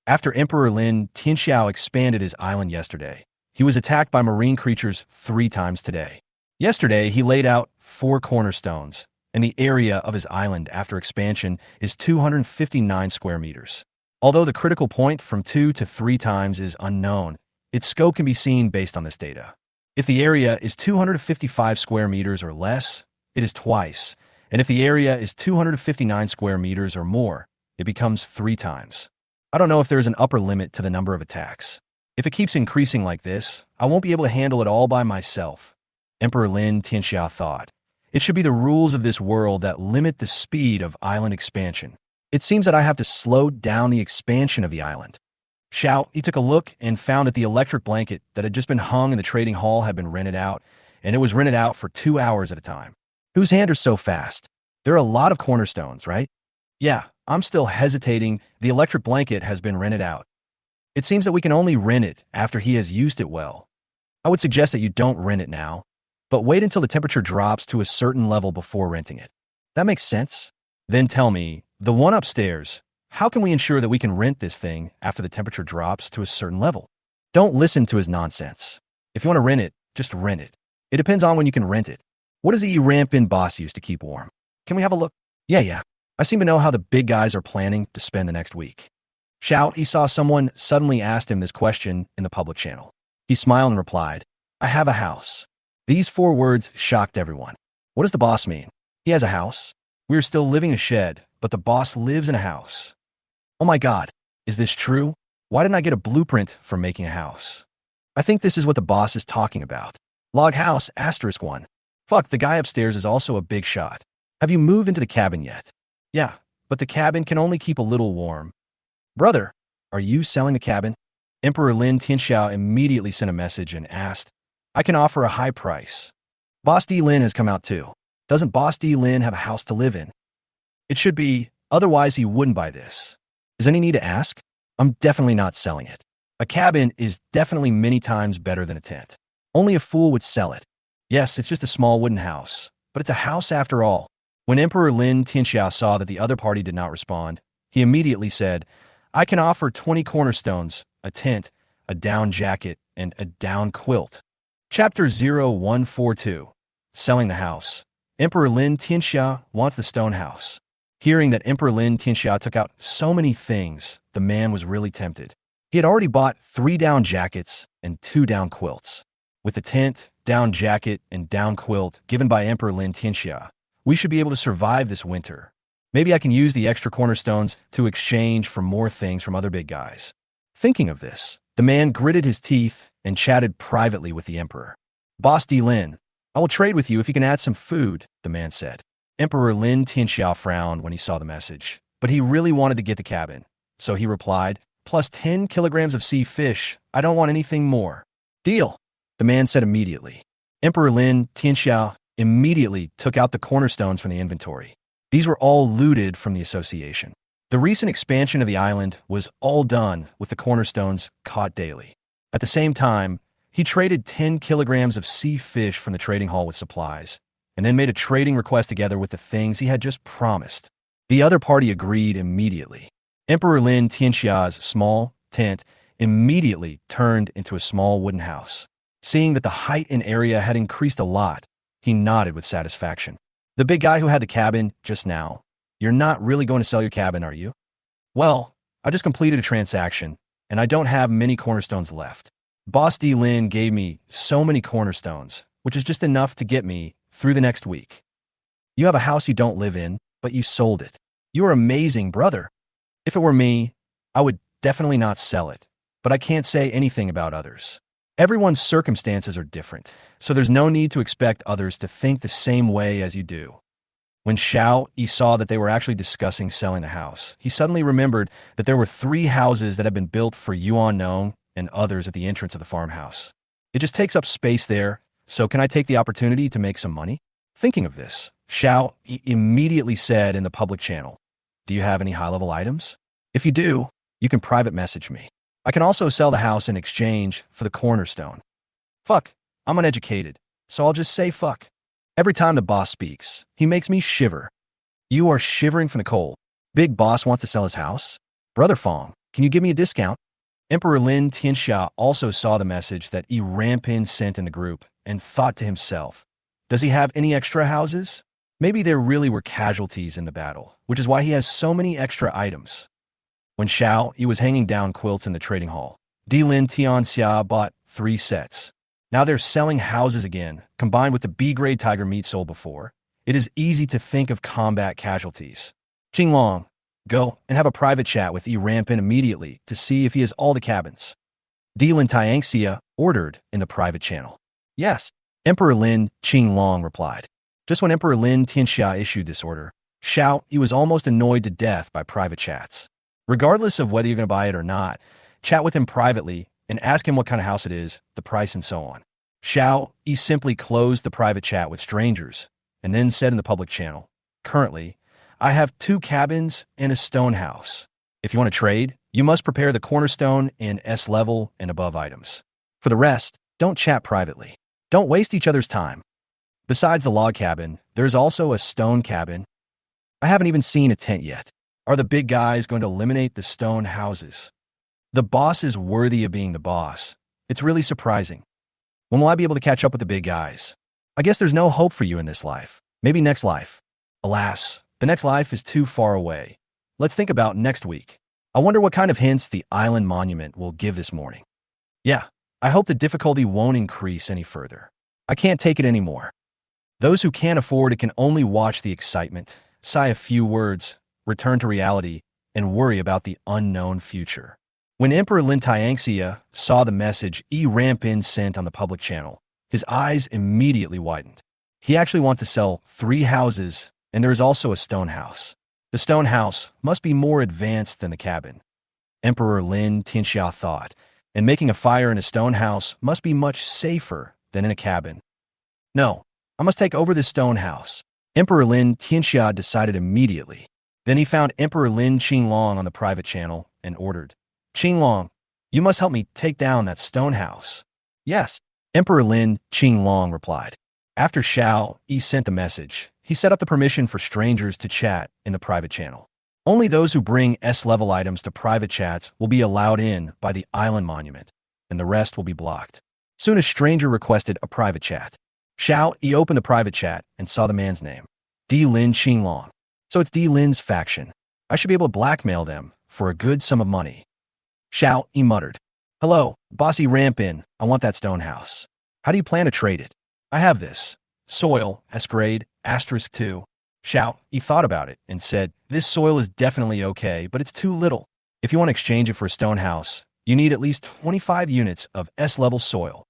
After Emperor Lin Tianxiao expanded his island yesterday, he was attacked by marine creatures 3 times today. Yesterday, he laid out 4 cornerstones, and the area of his island after expansion is 259 square meters. Although the critical point from 2 to 3 times is unknown, its scope can be seen based on this data. If the area is 255 square meters or less, it is twice. And if the area is 259 square meters or more, it becomes 3 times. I don't know if there's an upper limit to the number of attacks. If it keeps increasing like this, I won't be able to handle it all by myself. Emperor Lin Tianxia thought. It should be the rules of this world that limit the speed of island expansion. It seems that I have to slow down the expansion of the island. He took a look and found that the electric blanket that had just been hung in the trading hall had been rented out, and it was rented out for 2 hours at a time. Whose hand are so fast? There are a lot of cornerstones, right? Yeah, I'm still hesitating. The electric blanket has been rented out. It seems that we can only rent it after he has used it well. I would suggest that you don't rent it now, but wait until the temperature drops to a certain level before renting it. That makes sense? Then tell me, the one upstairs, how can we ensure that we can rent this thing after the temperature drops to a certain level? Don't listen to his nonsense. If you want to rent it, just rent it. It depends on when you can rent it. What does the rampant boss use to keep warm? Can we have a look? Yeah. I seem to know how the big guys are planning to spend the next week. He saw someone suddenly asked him this question in the public channel. He smiled and replied, I have a house. These 4 words shocked everyone. What does the boss mean? He has a house? We are still living in a shed, but the boss lives in a house. Oh my God, is this true? Why didn't I get a blueprint for making a house? I think this is what the boss is talking about. Log house, *1. Fuck, the guy upstairs is also a big shot. Have you moved into the cabin yet? Yeah, but the cabin can only keep a little warm. Brother, are you selling the cabin? Emperor Lin Tianxiao immediately sent a message and asked, I can offer a high price. Boss D Lin has come out too. Doesn't Boss D Lin have a house to live in? It should be, otherwise he wouldn't buy this. Is any need to ask? I'm definitely not selling it. A cabin is definitely many times better than a tent. Only a fool would sell it. Yes, it's just a small wooden house, but it's a house after all. When Emperor Lin Tianxia saw that the other party did not respond, he immediately said, I can offer 20 cornerstones, a tent, a down jacket, and a down quilt. Chapter 0142. Selling the house. Emperor Lin Tianxia wants the stone house. Hearing that Emperor Lin Tianxia took out so many things, the man was really tempted. He had already bought 3 down jackets and 2 down quilts. With the tent, down jacket, and down quilt given by Emperor Lin Tianxia, we should be able to survive this winter. Maybe I can use the extra cornerstones to exchange for more things from other big guys. Thinking of this, the man gritted his teeth and chatted privately with the emperor. Boss D Lin, I will trade with you if you can add some food, the man said. Emperor Lin Tianxiao frowned when he saw the message, but he really wanted to get the cabin. So he replied, plus 10 kilograms of sea fish. I don't want anything more. Deal, the man said immediately. Emperor Lin Tianxiao immediately took out the cornerstones from the inventory. These were all looted from the association. The recent expansion of the island was all done with the cornerstones caught daily. At the same time, he traded 10 kilograms of sea fish from the trading hall with supplies, and then made a trading request together with the things he had just promised. The other party agreed immediately. Emperor Lin Tianxia's small tent immediately turned into a small wooden house. Seeing that the height and area had increased a lot, he nodded with satisfaction. The big guy who had the cabin just now, you're not really going to sell your cabin, are you? Well, I just completed a transaction, and I don't have many cornerstones left. Boss D Lin gave me so many cornerstones, which is just enough to get me through the next week. You have a house you don't live in, but you sold it. You are amazing, brother. If it were me, I would definitely not sell it, but I can't say anything about others. Everyone's circumstances are different, so there's no need to expect others to think the same way as you do. When Yi saw that they were actually discussing selling the house, he suddenly remembered that there were 3 houses that had been built for Yuan Nong and others at the entrance of the farmhouse. It just takes up space there, so can I take the opportunity to make some money? Thinking of this, Yi immediately said in the public channel, do you have any high-level items? If you do, you can private message me. I can also sell the house in exchange for the cornerstone. Fuck, I'm uneducated, so I'll just say fuck. Every time the boss speaks, he makes me shiver. You are shivering from the cold. Big boss wants to sell his house? Brother Fong, can you give me a discount? Emperor Lin Tianxia also saw the message that Yi Rampin sent in the group and thought to himself, does he have any extra houses? Maybe there really were casualties in the battle, which is why he has so many extra items. When Yi was hanging down quilts in the trading hall, D Lin Tianxia bought 3 sets. Now they're selling houses again, combined with the B-grade tiger meat sold before. It is easy to think of combat casualties. Qinglong, go and have a private chat with Yi Rampin immediately to see if he has all the cabins. Lin Tianxia ordered in the private channel. Yes, Emperor Lin Qinglong replied. Just when Emperor Lin Tianxia issued this order, Xiao Yi was almost annoyed to death by private chats. Regardless of whether you're going to buy it or not, chat with him privately and ask him what kind of house it is, the price, and so on. Xiao Yi simply closed the private chat with strangers and then said in the public channel, currently, I have 2 cabins and a stone house. If you want to trade, you must prepare the cornerstone and S level and above items. For the rest, don't chat privately. Don't waste each other's time. Besides the log cabin, there's also a stone cabin. I haven't even seen a tent yet. Are the big guys going to eliminate the stone houses? The boss is worthy of being the boss. It's really surprising. When will I be able to catch up with the big guys? I guess there's no hope for you in this life. Maybe next life. Alas, the next life is too far away. Let's think about next week. I wonder what kind of hints the island monument will give this morning. Yeah, I hope the difficulty won't increase any further. I can't take it anymore. Those who can't afford it can only watch the excitement, sigh a few words, return to reality, and worry about the unknown future. When Emperor Lin Tianxia saw the message Yi Rampin sent on the public channel, his eyes immediately widened. He actually wants to sell 3 houses, and there is also a stone house. The stone house must be more advanced than the cabin. Emperor Lin Tianxia thought, and making a fire in a stone house must be much safer than in a cabin. No, I must take over this stone house. Emperor Lin Tianxia decided immediately. Then he found Emperor Lin Qinglong on the private channel and ordered, Qinglong, you must help me take down that stone house. Yes, Emperor Lin Qinglong replied. After Xiao Yi sent the message, he set up the permission for strangers to chat in the private channel. Only those who bring S-level items to private chats will be allowed in by the island monument, and the rest will be blocked. Soon a stranger requested a private chat. Xiao Yi opened the private chat and saw the man's name, Lin Qinglong. So it's Lin's faction. I should be able to blackmail them for a good sum of money. Xiao Yi muttered, hello, Bossy Rampin, I want that stone house. How do you plan to trade it? I have this. Soil, S-grade, *2. Xiao Yi thought about it and said, this soil is definitely okay, but it's too little. If you want to exchange it for a stone house, you need at least 25 units of S-level soil.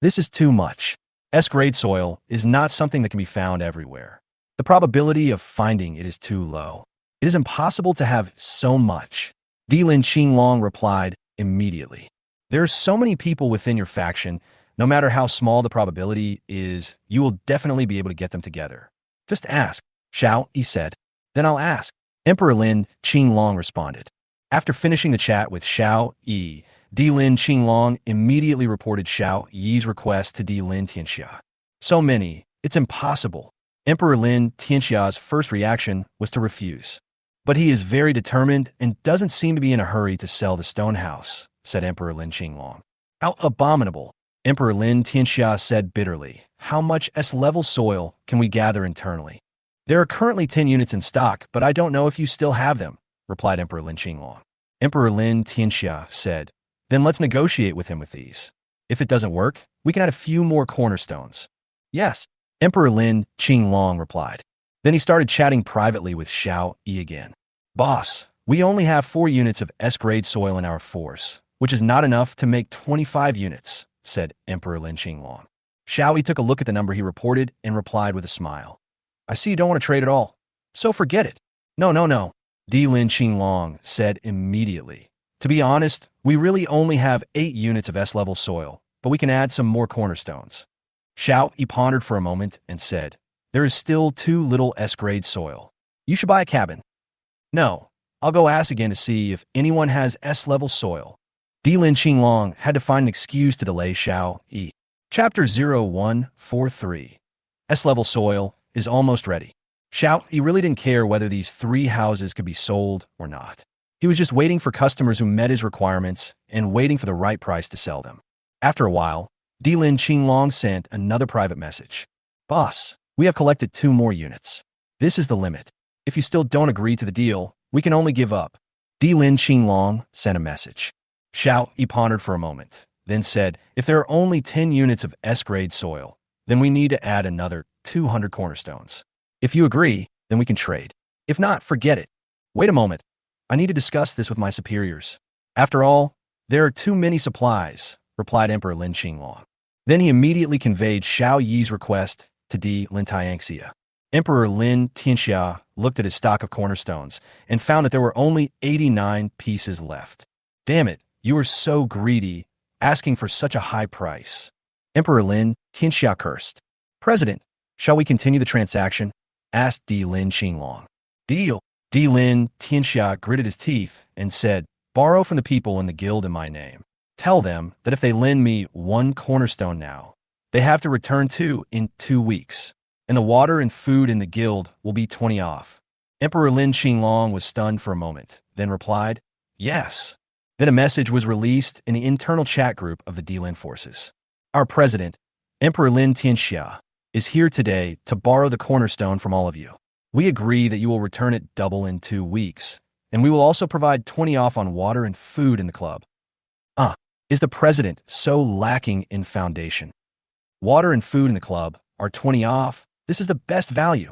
This is too much. S-grade soil is not something that can be found everywhere. The probability of finding it is too low. It is impossible to have so much. Lin Qinglong replied immediately. There are so many people within your faction, no matter how small the probability is, you will definitely be able to get them together. Just ask, Xiao Yi said. Then I'll ask. Emperor Lin Qinglong responded. After finishing the chat with Xiao Yi, Lin Qinglong immediately reported Xiao Yi's request to Lin Tianxia. So many, it's impossible. Emperor Lin Tianxia's first reaction was to refuse. But he is very determined and doesn't seem to be in a hurry to sell the stone house, said Emperor Lin Qinglong. How abominable, Emperor Lin Tianxia said bitterly. How much S-level soil can we gather internally? There are currently 10 units in stock, but I don't know if you still have them, replied Emperor Lin Qinglong. Emperor Lin Tianxia said, then let's negotiate with him with these. If it doesn't work, we can add a few more cornerstones. Yes, Emperor Lin Qinglong replied. Then he started chatting privately with Xiao Yi again. Boss, we only have 4 units of S-grade soil in our force, which is not enough to make 25 units, said Emperor Lin Qinglong. Xiao Yi took a look at the number he reported and replied with a smile. I see you don't want to trade at all, so forget it. No. Lin Qinglong said immediately. To be honest, we really only have 8 units of S-level soil, but we can add some more cornerstones. Xiao Yi pondered for a moment and said, there is still too little S-grade soil. You should buy a cabin. No, I'll go ask again to see if anyone has S-level soil. Lin Qinglong had to find an excuse to delay Xiao Yi. Chapter 0143. S-level soil is almost ready. Xiao Yi really didn't care whether these 3 houses could be sold or not. He was just waiting for customers who met his requirements and waiting for the right price to sell them. After a while, Lin Qinglong sent another private message. Boss, we have collected 2 more units. This is the limit. If you still don't agree to the deal, we can only give up. Lin Qinglong sent a message. Xiao Yi pondered for a moment. then said, if there are only 10 units of S-grade soil, then we need to add another 200 cornerstones. If you agree, then we can trade. If not, forget it. Wait a moment. I need to discuss this with my superiors. After all, there are too many supplies, replied Emperor Lin Qinglong. Then he immediately conveyed Xiao Yi's request to Di Lin Tianxia. Emperor Lin Tianxia looked at his stock of cornerstones and found that there were only 89 pieces left. Damn it, you were so greedy, asking for such a high price. Emperor Lin Tianxia cursed. President, shall we continue the transaction? Asked Di Lin Qinglong. Deal. Di Lin Tianxia gritted his teeth and said, borrow from the people in the guild in my name. Tell them that if they lend me 1 cornerstone now, they have to return 2 in 2 weeks, and the water and food in the guild will be 20 off. Emperor Lin Qinglong was stunned for a moment, then replied, yes. Then a message was released in the internal chat group of the Di Lin forces. Our president, Emperor Lin Tianxia, is here today to borrow the cornerstone from all of you. We agree that you will return it double in 2 weeks, and we will also provide 20 off on water and food in the club. Is the president so lacking in foundation? Water and food in the club are 20 off. This is the best value.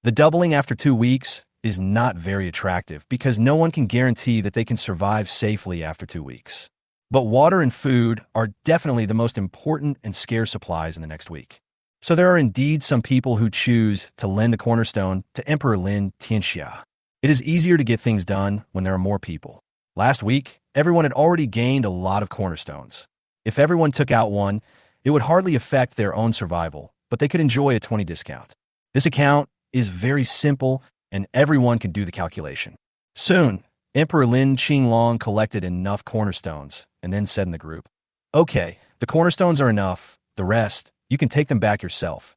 The doubling after 2 weeks is not very attractive because no one can guarantee that they can survive safely after 2 weeks. But water and food are definitely the most important and scarce supplies in the next week. So there are indeed some people who choose to lend the cornerstone to Emperor Lin Tianxia. It is easier to get things done when there are more people. Last week, everyone had already gained a lot of cornerstones. If everyone took out one, it would hardly affect their own survival, but they could enjoy a 20 discount. This account is very simple, and everyone can do the calculation. Soon, Emperor Lin Qinglong collected enough cornerstones and then said in the group, okay, the cornerstones are enough. The rest, you can take them back yourself.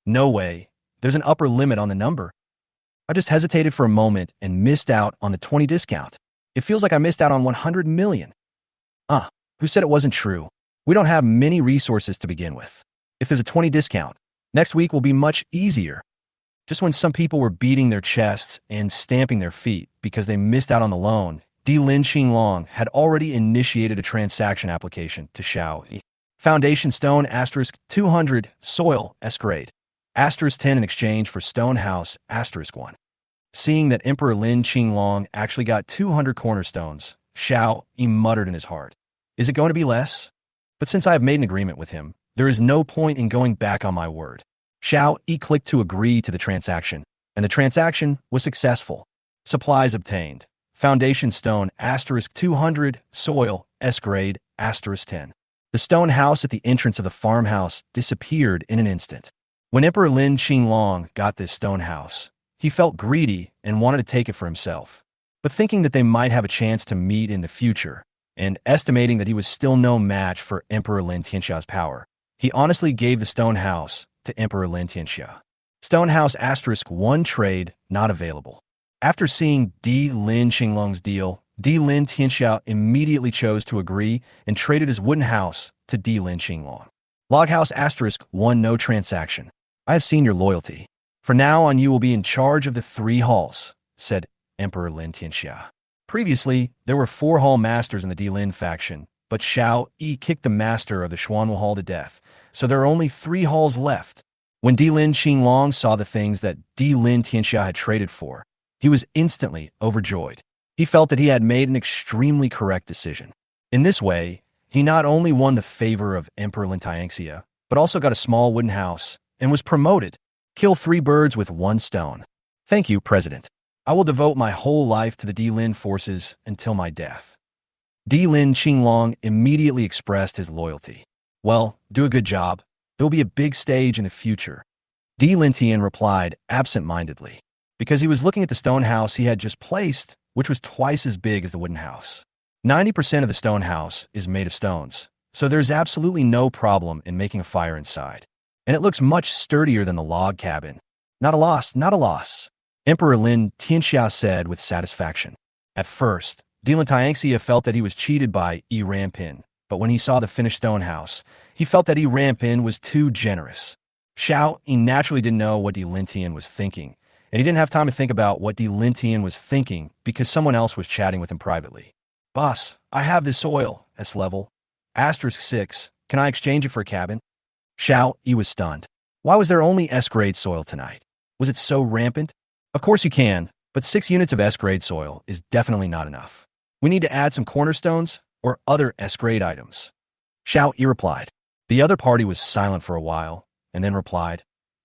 No way. There's an upper limit on the number. I just hesitated for a moment and missed out on the 20 discount. It feels like I missed out on 100 million. Who said it wasn't true? We don't have many resources to begin with. If there's a 20 discount, next week will be much easier. Just when some people were beating their chests and stamping their feet because they missed out on the loan, Di Lin Qinglong had already initiated a transaction application to Xiao Yi. Foundation stone *200 soil S-grade *10 in exchange for stone house *1. Seeing that Emperor Lin Qinglong actually got 200 cornerstones, Xiao Yi muttered in his heart, is it going to be less? But since I have made an agreement with him, there is no point in going back on my word. Xiao Yi clicked to agree to the transaction, and the transaction was successful. Supplies obtained. Foundation stone *200 soil S-grade *10. The stone house at the entrance of the farmhouse disappeared in an instant. When Emperor Lin Qinglong got this stone house, he felt greedy and wanted to take it for himself. But thinking that they might have a chance to meet in the future, and estimating that he was still no match for Emperor Lin Tianxia's power, he honestly gave the stone house to Emperor Lin Tianxia. Stone house *1 trade not available. After seeing Di Lin Qinglong's deal, Di Lin Tianxia immediately chose to agree and traded his wooden house to Di Lin Qinglong. Loghouse *1 no transaction. I have seen your loyalty. For now on you will be in charge of the 3 halls, said Emperor Lin Tianxia. Previously, there were 4 hall masters in the Di Lin faction, but Xiao Yi kicked the master of the Xuanwu Hall to death, so there are only 3 halls left. When Di Lin Qinglong saw the things that Di Lin Tianxia had traded for, he was instantly overjoyed. He felt that he had made an extremely correct decision. In this way, he not only won the favor of Emperor Lin Tianxia, but also got a small wooden house and was promoted. Kill 3 birds with 1 stone. Thank you, President. I will devote my whole life to the Di Lin forces until my death. Di Lin Qinglong immediately expressed his loyalty. Well, do a good job. There will be a big stage in the future. Di Lin Tian replied absent-mindedly, because he was looking at the stone house he had just placed, which was twice as big as the wooden house. 90% of the stone house is made of stones, so there's absolutely no problem in making a fire inside. And it looks much sturdier than the log cabin. Not a loss, not a loss, Emperor Lin Tianxia said with satisfaction. At first, Di Lin Tianxia felt that he was cheated by Yi Rampin, but when he saw the finished stone house, he felt that Yi Rampin was too generous. Xiao Yi naturally didn't know what Di Lin Tian was thinking, and he didn't have time to think about what Di Lin Tian was thinking because someone else was chatting with him privately. Boss, I have this oil, S level. Asterisk 6. Can I exchange it for a cabin? Xiao Yi was stunned. Why was there only S-grade soil tonight? Was it so rampant? Of course you can, but 6 units of S-grade soil is definitely not enough. We need to add some cornerstones or other S-grade items. Xiao Yi replied. The other party was silent for a while, and then replied,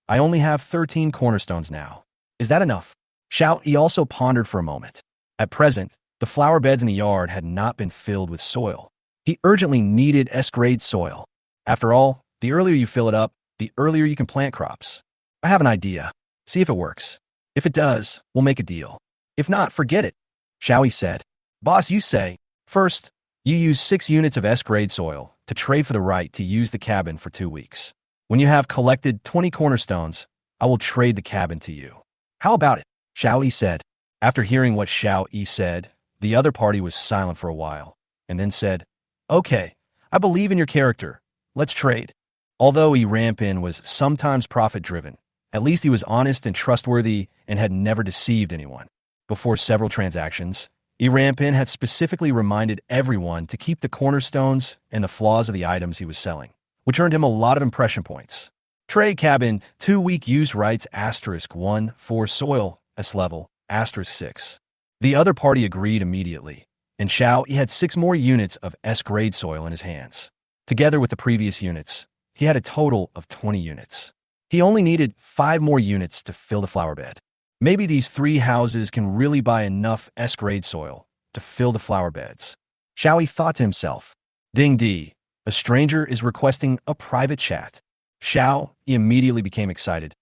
I only have 13 cornerstones now. Is that enough? Xiao Yi also pondered for a moment. At present, the flower beds in the yard had not been filled with soil. He urgently needed S-grade soil. After all, the earlier you fill it up, the earlier you can plant crops. I have an idea. See if it works. If it does, we'll make a deal. If not, forget it. Xiao Yi said. Boss, you say. First, you use 6 units of S-grade soil to trade for the right to use the cabin for 2 weeks. When you have collected 20 cornerstones, I will trade the cabin to you. How about it? Xiao Yi said. After hearing what Xiao Yi said, the other party was silent for a while, and then said, Okay, I believe in your character. Let's trade. Although Yi Rampin was sometimes profit-driven, at least he was honest and trustworthy and had never deceived anyone. Before several transactions, Yi Rampin had specifically reminded everyone to keep the cornerstones and the flaws of the items he was selling, which earned him a lot of impression points. Trade cabin, 2-week use rights *1 for soil, S level, *6. The other party agreed immediately, and Xiao Yi had 6 more units of S-grade soil in his hands. Together with the previous units, he had a total of 20 units. He only needed 5 more units to fill the flower bed. Maybe these 3 houses can really buy enough S-grade soil to fill the flower beds. Xiao Yi thought to himself. Ding Di, a stranger is requesting a private chat. Xiao Yi immediately became excited.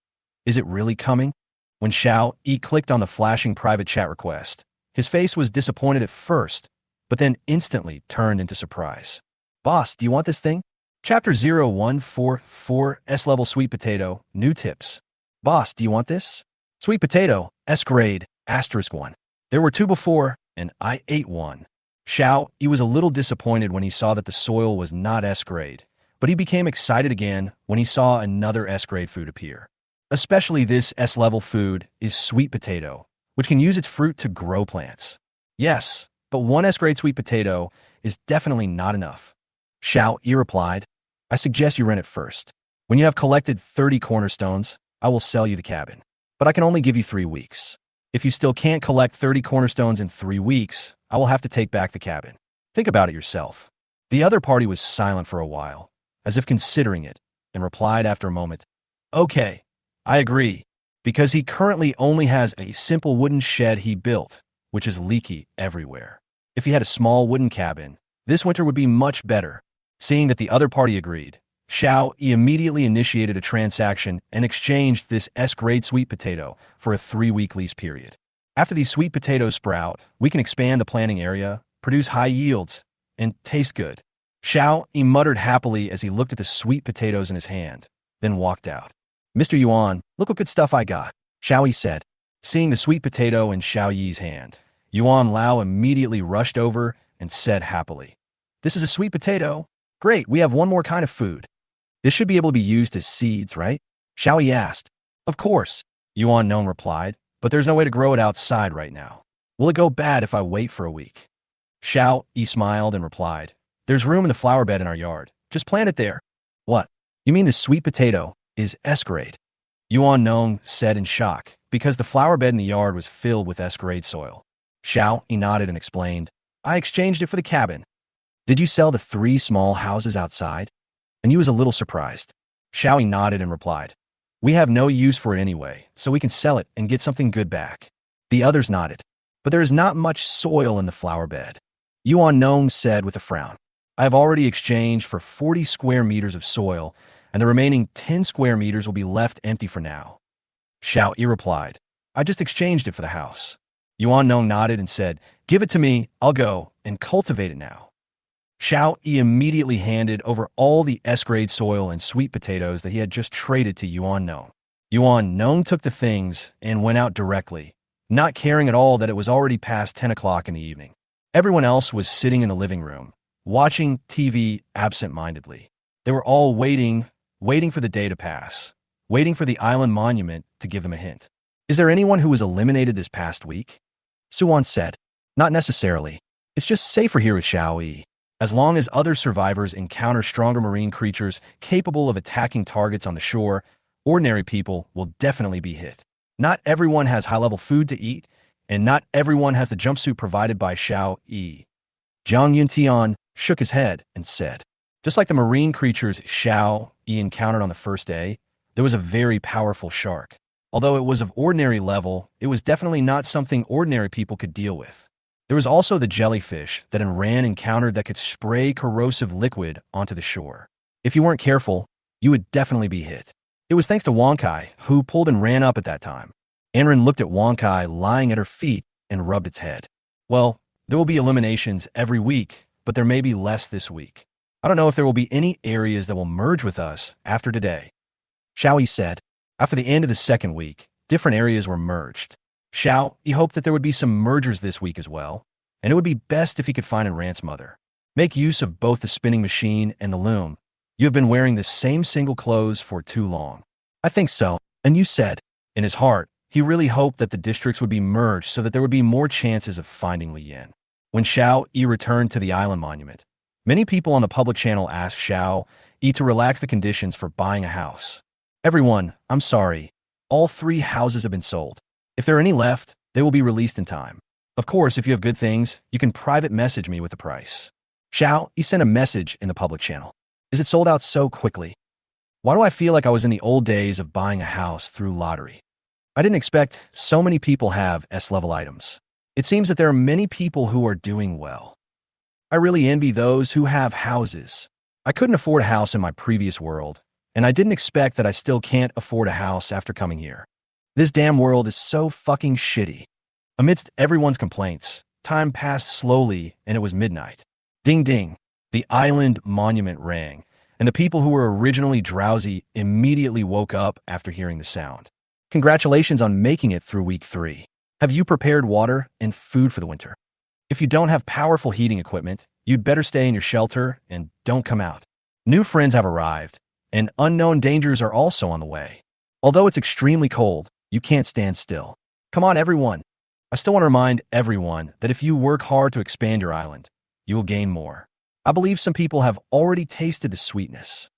Is it really coming? When Xiao Yi clicked on the flashing private chat request, his face was disappointed at first, but then instantly turned into surprise. Boss, do you want this thing? Chapter 0144 S-level sweet potato, new tips. Boss, do you want this? Sweet potato, S-grade, *1. There were 2 before, and I ate 1. Xiao Yi was a little disappointed when he saw that the soil was not S-grade, but he became excited again when he saw another S-grade food appear. Especially this S-level food is sweet potato, which can use its fruit to grow plants. Yes, but 1 S-grade sweet potato is definitely not enough. Xiao Yi replied, I suggest you rent it first. When you have collected 30 cornerstones, I will sell you the cabin. But I can only give you 3 weeks. If you still can't collect 30 cornerstones in 3 weeks, I will have to take back the cabin. Think about it yourself. The other party was silent for a while, as if considering it, and replied after a moment, Okay, I agree, because he currently only has a simple wooden shed he built, which is leaky everywhere. If he had a small wooden cabin, this winter would be much better. Seeing that the other party agreed, Xiao Yi immediately initiated a transaction and exchanged this S-grade sweet potato for a 3-week lease period. After these sweet potatoes sprout, we can expand the planting area, produce high yields, and taste good. Xiao Yi muttered happily as he looked at the sweet potatoes in his hand, then walked out. Mr. Yuan, look what good stuff I got, Xiao Yi said. Seeing the sweet potato in Xiao Yi's hand, Yuan Lao immediately rushed over and said happily, This is a sweet potato. Great, we have 1 more kind of food. This should be able to be used as seeds, right? Xiao Yi asked. Of course, Yuan Nong replied, but there's no way to grow it outside right now. Will it go bad if I wait for a week? Xiao Yi smiled and replied, There's room in the flower bed in our yard. Just plant it there. What? You mean the sweet potato is S-grade? Yuan Nong said in shock, because the flower bed in the yard was filled with S-grade soil. Xiao Yi nodded and explained, I exchanged it for the cabin. Did you sell the 3 small houses outside? And Yu was a little surprised. Xiao Yi nodded and replied, We have no use for it anyway, so we can sell it and get something good back. The others nodded. But there is not much soil in the flower bed. Yuan Nong said with a frown, I have already exchanged for 40 square meters of soil, and the remaining 10 square meters will be left empty for now. Xiao Yi replied, I just exchanged it for the house. Yuan Nong nodded and said, Give it to me, I'll go and cultivate it now. Xiao Yi immediately handed over all the S-grade soil and sweet potatoes that he had just traded to Yuan Nong. Yuan Nong took the things and went out directly, not caring at all that it was already past 10 o'clock in the evening. Everyone else was sitting in the living room, watching TV absent-mindedly. They were all waiting for the day to pass, waiting for the island monument to give them a hint. Is there anyone who was eliminated this past week? Suwan said. Not necessarily. It's just safer here with Xiao Yi. As long as other survivors encounter stronger marine creatures capable of attacking targets on the shore, ordinary people will definitely be hit. Not everyone has high-level food to eat, and not everyone has the jumpsuit provided by Xiao Yi. Zhang Yuntian shook his head and said, just like the marine creatures Xiao Yi encountered on the first day, there was a very powerful shark. Although it was of ordinary level, it was definitely not something ordinary people could deal with. There was also the jellyfish that Ran encountered that could spray corrosive liquid onto the shore. If you weren't careful, you would definitely be hit. It was thanks to Wonkai, who pulled and ran up at that time. Anrin looked at Wonkai lying at her feet and rubbed its head. Well, there will be eliminations every week, but there may be less this week. I don't know if there will be any areas that will merge with us after today. Xiao Yi said. After the end of the second week, different areas were merged. Xiao Yi hoped that there would be some mergers this week as well, and it would be best if he could find Rant's mother. Make use of both the spinning machine and the loom. You have been wearing the same single clothes for too long. I think so, and you said. In his heart, he really hoped that the districts would be merged so that there would be more chances of finding Li Yan. When Xiao Yi returned to the island monument, many people on the public channel asked Xiao Yi to relax the conditions for buying a house. Everyone, I'm sorry. All 3 houses have been sold. If there are any left, they will be released in time. Of course, if you have good things, you can private message me with the price. Xiao Yi sent a message in the public channel. Is it sold out so quickly? Why do I feel like I was in the old days of buying a house through lottery? I didn't expect so many people have S-level items. It seems that there are many people who are doing well. I really envy those who have houses. I couldn't afford a house in my previous world, and I didn't expect that I still can't afford a house after coming here. This damn world is so fucking shitty. Amidst everyone's complaints, time passed slowly and it was midnight. Ding ding. The island monument rang, and the people who were originally drowsy immediately woke up after hearing the sound. Congratulations on making it through week 3. Have you prepared water and food for the winter? If you don't have powerful heating equipment, you'd better stay in your shelter and don't come out. New friends have arrived, and unknown dangers are also on the way. Although it's extremely cold, you can't stand still. Come on, everyone. I still want to remind everyone that if you work hard to expand your island, you will gain more. I believe some people have already tasted the sweetness.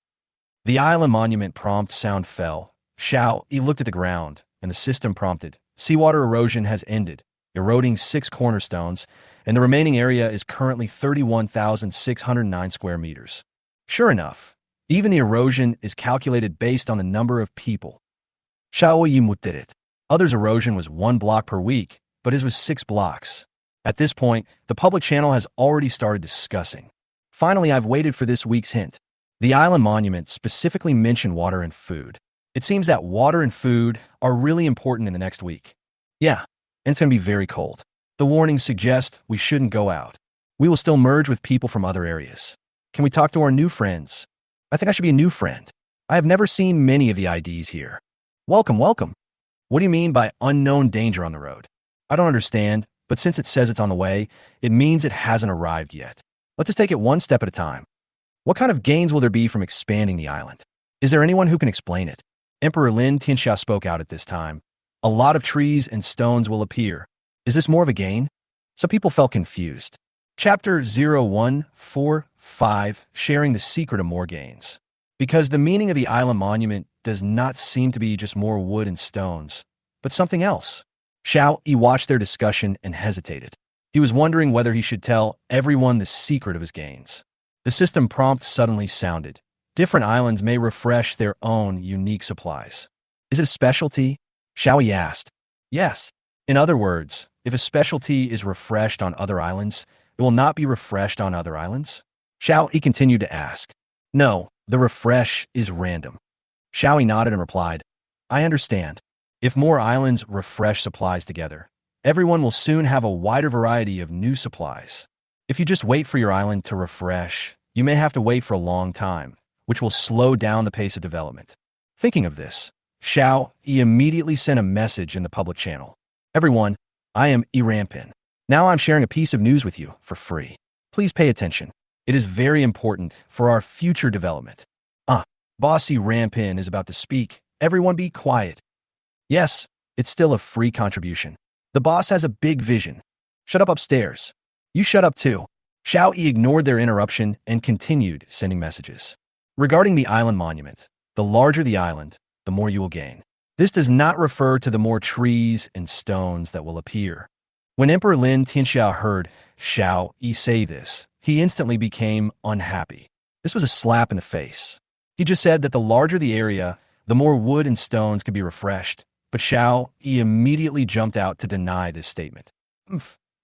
The island monument prompt sound fell. Xiao Yi looked at the ground, and the system prompted. Seawater erosion has ended, eroding 6 cornerstones, and the remaining area is currently 31,609 square meters. Sure enough, even the erosion is calculated based on the number of people. Xiao Yi did it. Others' erosion was 1 block per week, but his was 6 blocks. At this point, the public channel has already started discussing. Finally, I've waited for this week's hint. The island monument specifically mentioned water and food. It seems that water and food are really important in the next week. Yeah, and it's going to be very cold. The warnings suggest we shouldn't go out. We will still merge with people from other areas. Can we talk to our new friends? I think I should be a new friend. I have never seen many of the IDs here. Welcome, welcome. What do you mean by unknown danger on the road? I don't understand, but since it says it's on the way, it means it hasn't arrived yet. Let's just take it one step at a time. What kind of gains will there be from expanding the island? Is there anyone who can explain it? Emperor Lin Tianxia spoke out at this time. A lot of trees and stones will appear. Is this more of a gain? Some people felt confused. Chapter 0145, Sharing the Secret of More Gains. Because the meaning of the island monument does not seem to be just more wood and stones, but something else. Xiao Yi watched their discussion and hesitated. He was wondering whether he should tell everyone the secret of his gains. The system prompt suddenly sounded. Different islands may refresh their own unique supplies. Is it a specialty? Xiao Yi asked. Yes. In other words, if a specialty is refreshed on other islands, it will not be refreshed on other islands? Xiao Yi continued to ask. No, the refresh is random. Xiao Yi nodded and replied, I understand. If more islands refresh supplies together, everyone will soon have a wider variety of new supplies. If you just wait for your island to refresh, you may have to wait for a long time, which will slow down the pace of development. Thinking of this, Xiao Yi immediately sent a message in the public channel. Everyone, I am Rampin. Now I'm sharing a piece of news with you for free. Please pay attention. It is very important for our future development. Bossy Rampin is about to speak. Everyone be quiet. Yes, it's still a free contribution. The boss has a big vision. Shut up upstairs. You shut up too. Xiao Yi ignored their interruption and continued sending messages. Regarding the island monument, the larger the island, the more you will gain. This does not refer to the more trees and stones that will appear. When Emperor Lin Tianxia heard Xiao Yi say this, he instantly became unhappy. This was a slap in the face. He just said that the larger the area, the more wood and stones could be refreshed, but Xiao Yi immediately jumped out to deny this statement.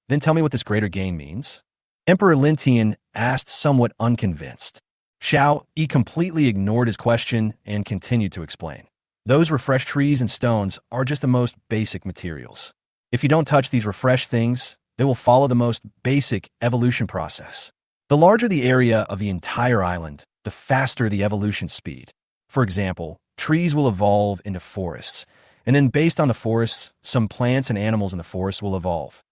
Then tell me what this greater gain means. Emperor Lin Tian asked, somewhat unconvinced. Xiao Yi completely ignored his question and continued to explain. Those refreshed trees and stones are just the most basic materials. If you don't touch these refreshed things, they will follow the most basic evolution process. The larger the area of the entire island, the faster the evolution speed. For example, trees will evolve into forests, and then based on the forests, some plants and animals in the forest will evolve.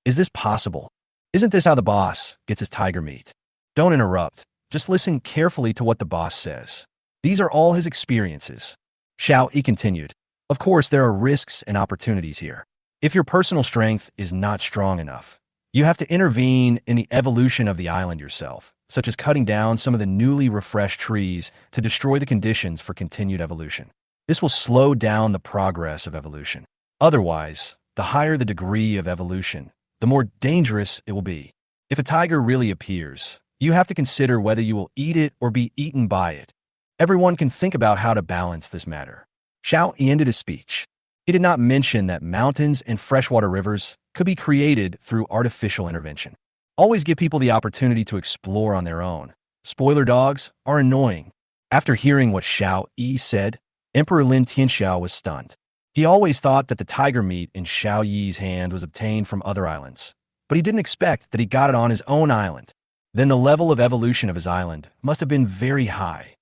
Is this possible? Isn't this how the boss gets his tiger meat? Don't interrupt. Just listen carefully to what the boss says. These are all his experiences. Xiao Yi continued. Of course, there are risks and opportunities here. If your personal strength is not strong enough, you have to intervene in the evolution of the island yourself, such as cutting down some of the newly refreshed trees to destroy the conditions for continued evolution. This will slow down the progress of evolution. Otherwise, the higher the degree of evolution, the more dangerous it will be. If a tiger really appears, you have to consider whether you will eat it or be eaten by it. Everyone can think about how to balance this matter. Xiao Yi ended his speech. He did not mention that mountains and freshwater rivers could be created through artificial intervention. Always give people the opportunity to explore on their own. Spoiler dogs are annoying. After hearing what Xiao Yi said, Emperor Lin Tianxiao was stunned. He always thought that the tiger meat in Xiao Yi's hand was obtained from other islands, but he didn't expect that he got it on his own island. Then the level of evolution of his island must have been very high.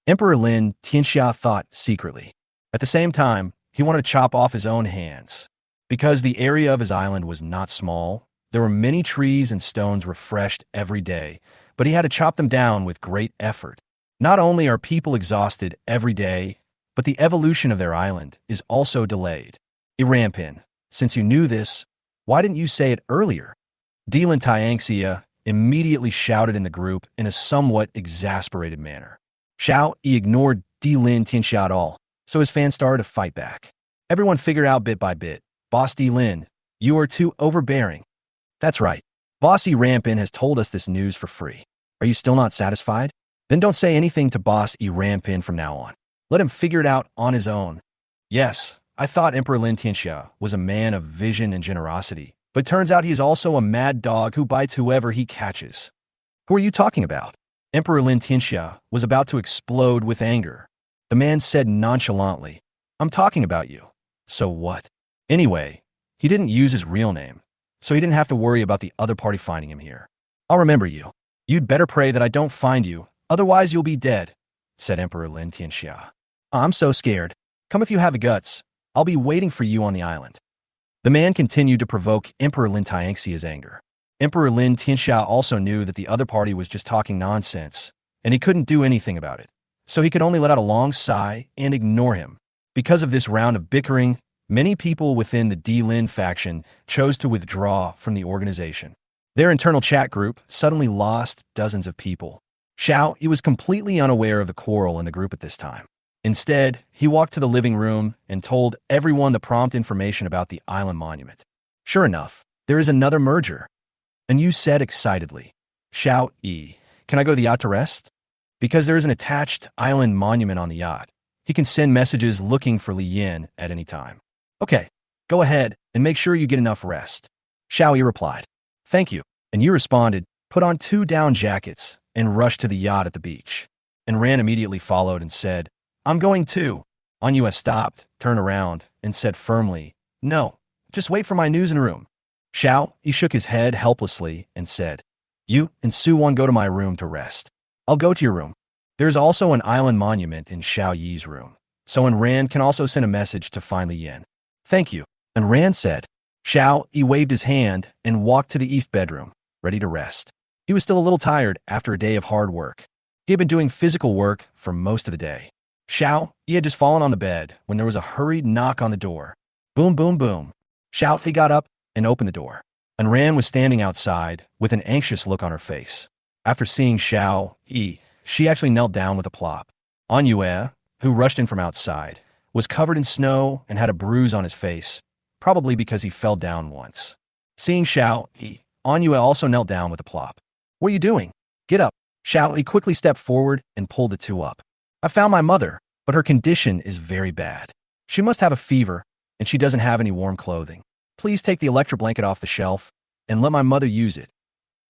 Emperor Lin Tianxia thought secretly. At the same time, he wanted to chop off his own hands. Because the area of his island was not small, there were many trees and stones refreshed every day, but he had to chop them down with great effort. Not only are people exhausted every day, but the evolution of their island is also delayed. Irampin, since you knew this, why didn't you say it earlier? Dilin Tianxia immediately shouted in the group in a somewhat exasperated manner. Xiao Yi ignored Dilin Tianxia at all, so his fans started to fight back. Everyone figured out bit by bit, Boss Dilin, you are too overbearing. That's right. Boss Rampin has told us this news for free. Are you still not satisfied? Then don't say anything to Boss Rampin from now on. Let him figure it out on his own. Yes, I thought Emperor Lin Tianxia was a man of vision and generosity, but turns out he is also a mad dog who bites whoever he catches. Who are you talking about? Emperor Lin Tianxia was about to explode with anger. The man said nonchalantly, I'm talking about you. So what? Anyway, he didn't use his real name, so he didn't have to worry about the other party finding him here. I'll remember you. You'd better pray that I don't find you, otherwise you'll be dead, said Emperor Lin Tianxia. I'm so scared. Come if you have the guts. I'll be waiting for you on the island. The man continued to provoke Emperor Lin Tianxia's anger. Emperor Lin Tianxia also knew that the other party was just talking nonsense, and he couldn't do anything about it, so he could only let out a long sigh and ignore him. Because of this round of bickering, many people within the D-Lin faction chose to withdraw from the organization. Their internal chat group suddenly lost dozens of people. Xiao Yi was completely unaware of the quarrel in the group at this time. Instead, he walked to the living room and told everyone the prompt information about the island monument. Sure enough, there is another merger. And you said excitedly, Xiao Yi, can I go to the yacht to rest? Because there is an attached island monument on the yacht. He can send messages looking for Li Yin at any time. Okay, go ahead and make sure you get enough rest. Xiao Yi replied, thank you. And you responded, put on 2 down jackets and rushed to the yacht at the beach. And Ran immediately followed and said, I'm going too. Anyue stopped, turned around, and said firmly, no, just wait for my news in room. Xiao Yi shook his head helplessly and said, you and Su-won go to my room to rest. I'll go to your room. There is also an island monument in Xiao Yi's room, so and Ran can also send a message to find Li Yin. Thank you. And Ran said. Xiao Yi waved his hand and walked to the east bedroom, ready to rest. He was still a little tired after a day of hard work. He had been doing physical work for most of the day. Xiao Yi had just fallen on the bed when there was a hurried knock on the door. Boom, boom, boom. Xiao Yi got up and opened the door. and Ran was standing outside with an anxious look on her face. After seeing Xiao Yi, she actually knelt down with a plop. Anhwa, who rushed in from outside, was covered in snow and had a bruise on his face, probably because he fell down once. Seeing Xiao Yi, Anhwa also knelt down with a plop. "What are you doing? Get up." Xiao Yi quickly stepped forward and pulled the two up. "I found my mother, but her condition is very bad. She must have a fever, and she doesn't have any warm clothing. Please take the electric blanket off the shelf and let my mother use it."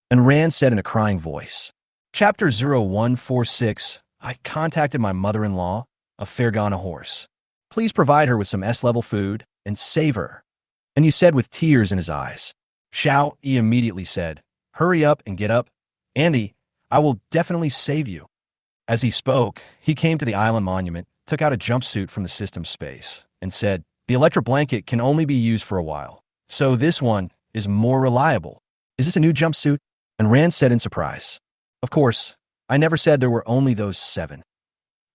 And Ran said in a crying voice. Chapter 0146, I contacted my mother-in-law, a Fergana horse. Please provide her with some S-level food and save her. And you said with tears in his eyes. Xiao Yi immediately said, "Hurry up and get up. Andy, I will definitely save you." As he spoke, he came to the island monument, took out a jumpsuit from the system space, and said, "The electric blanket can only be used for a while, so this one is more reliable. Is this a new jumpsuit?" And Rand said in surprise, "Of course, I never said there were only those 7.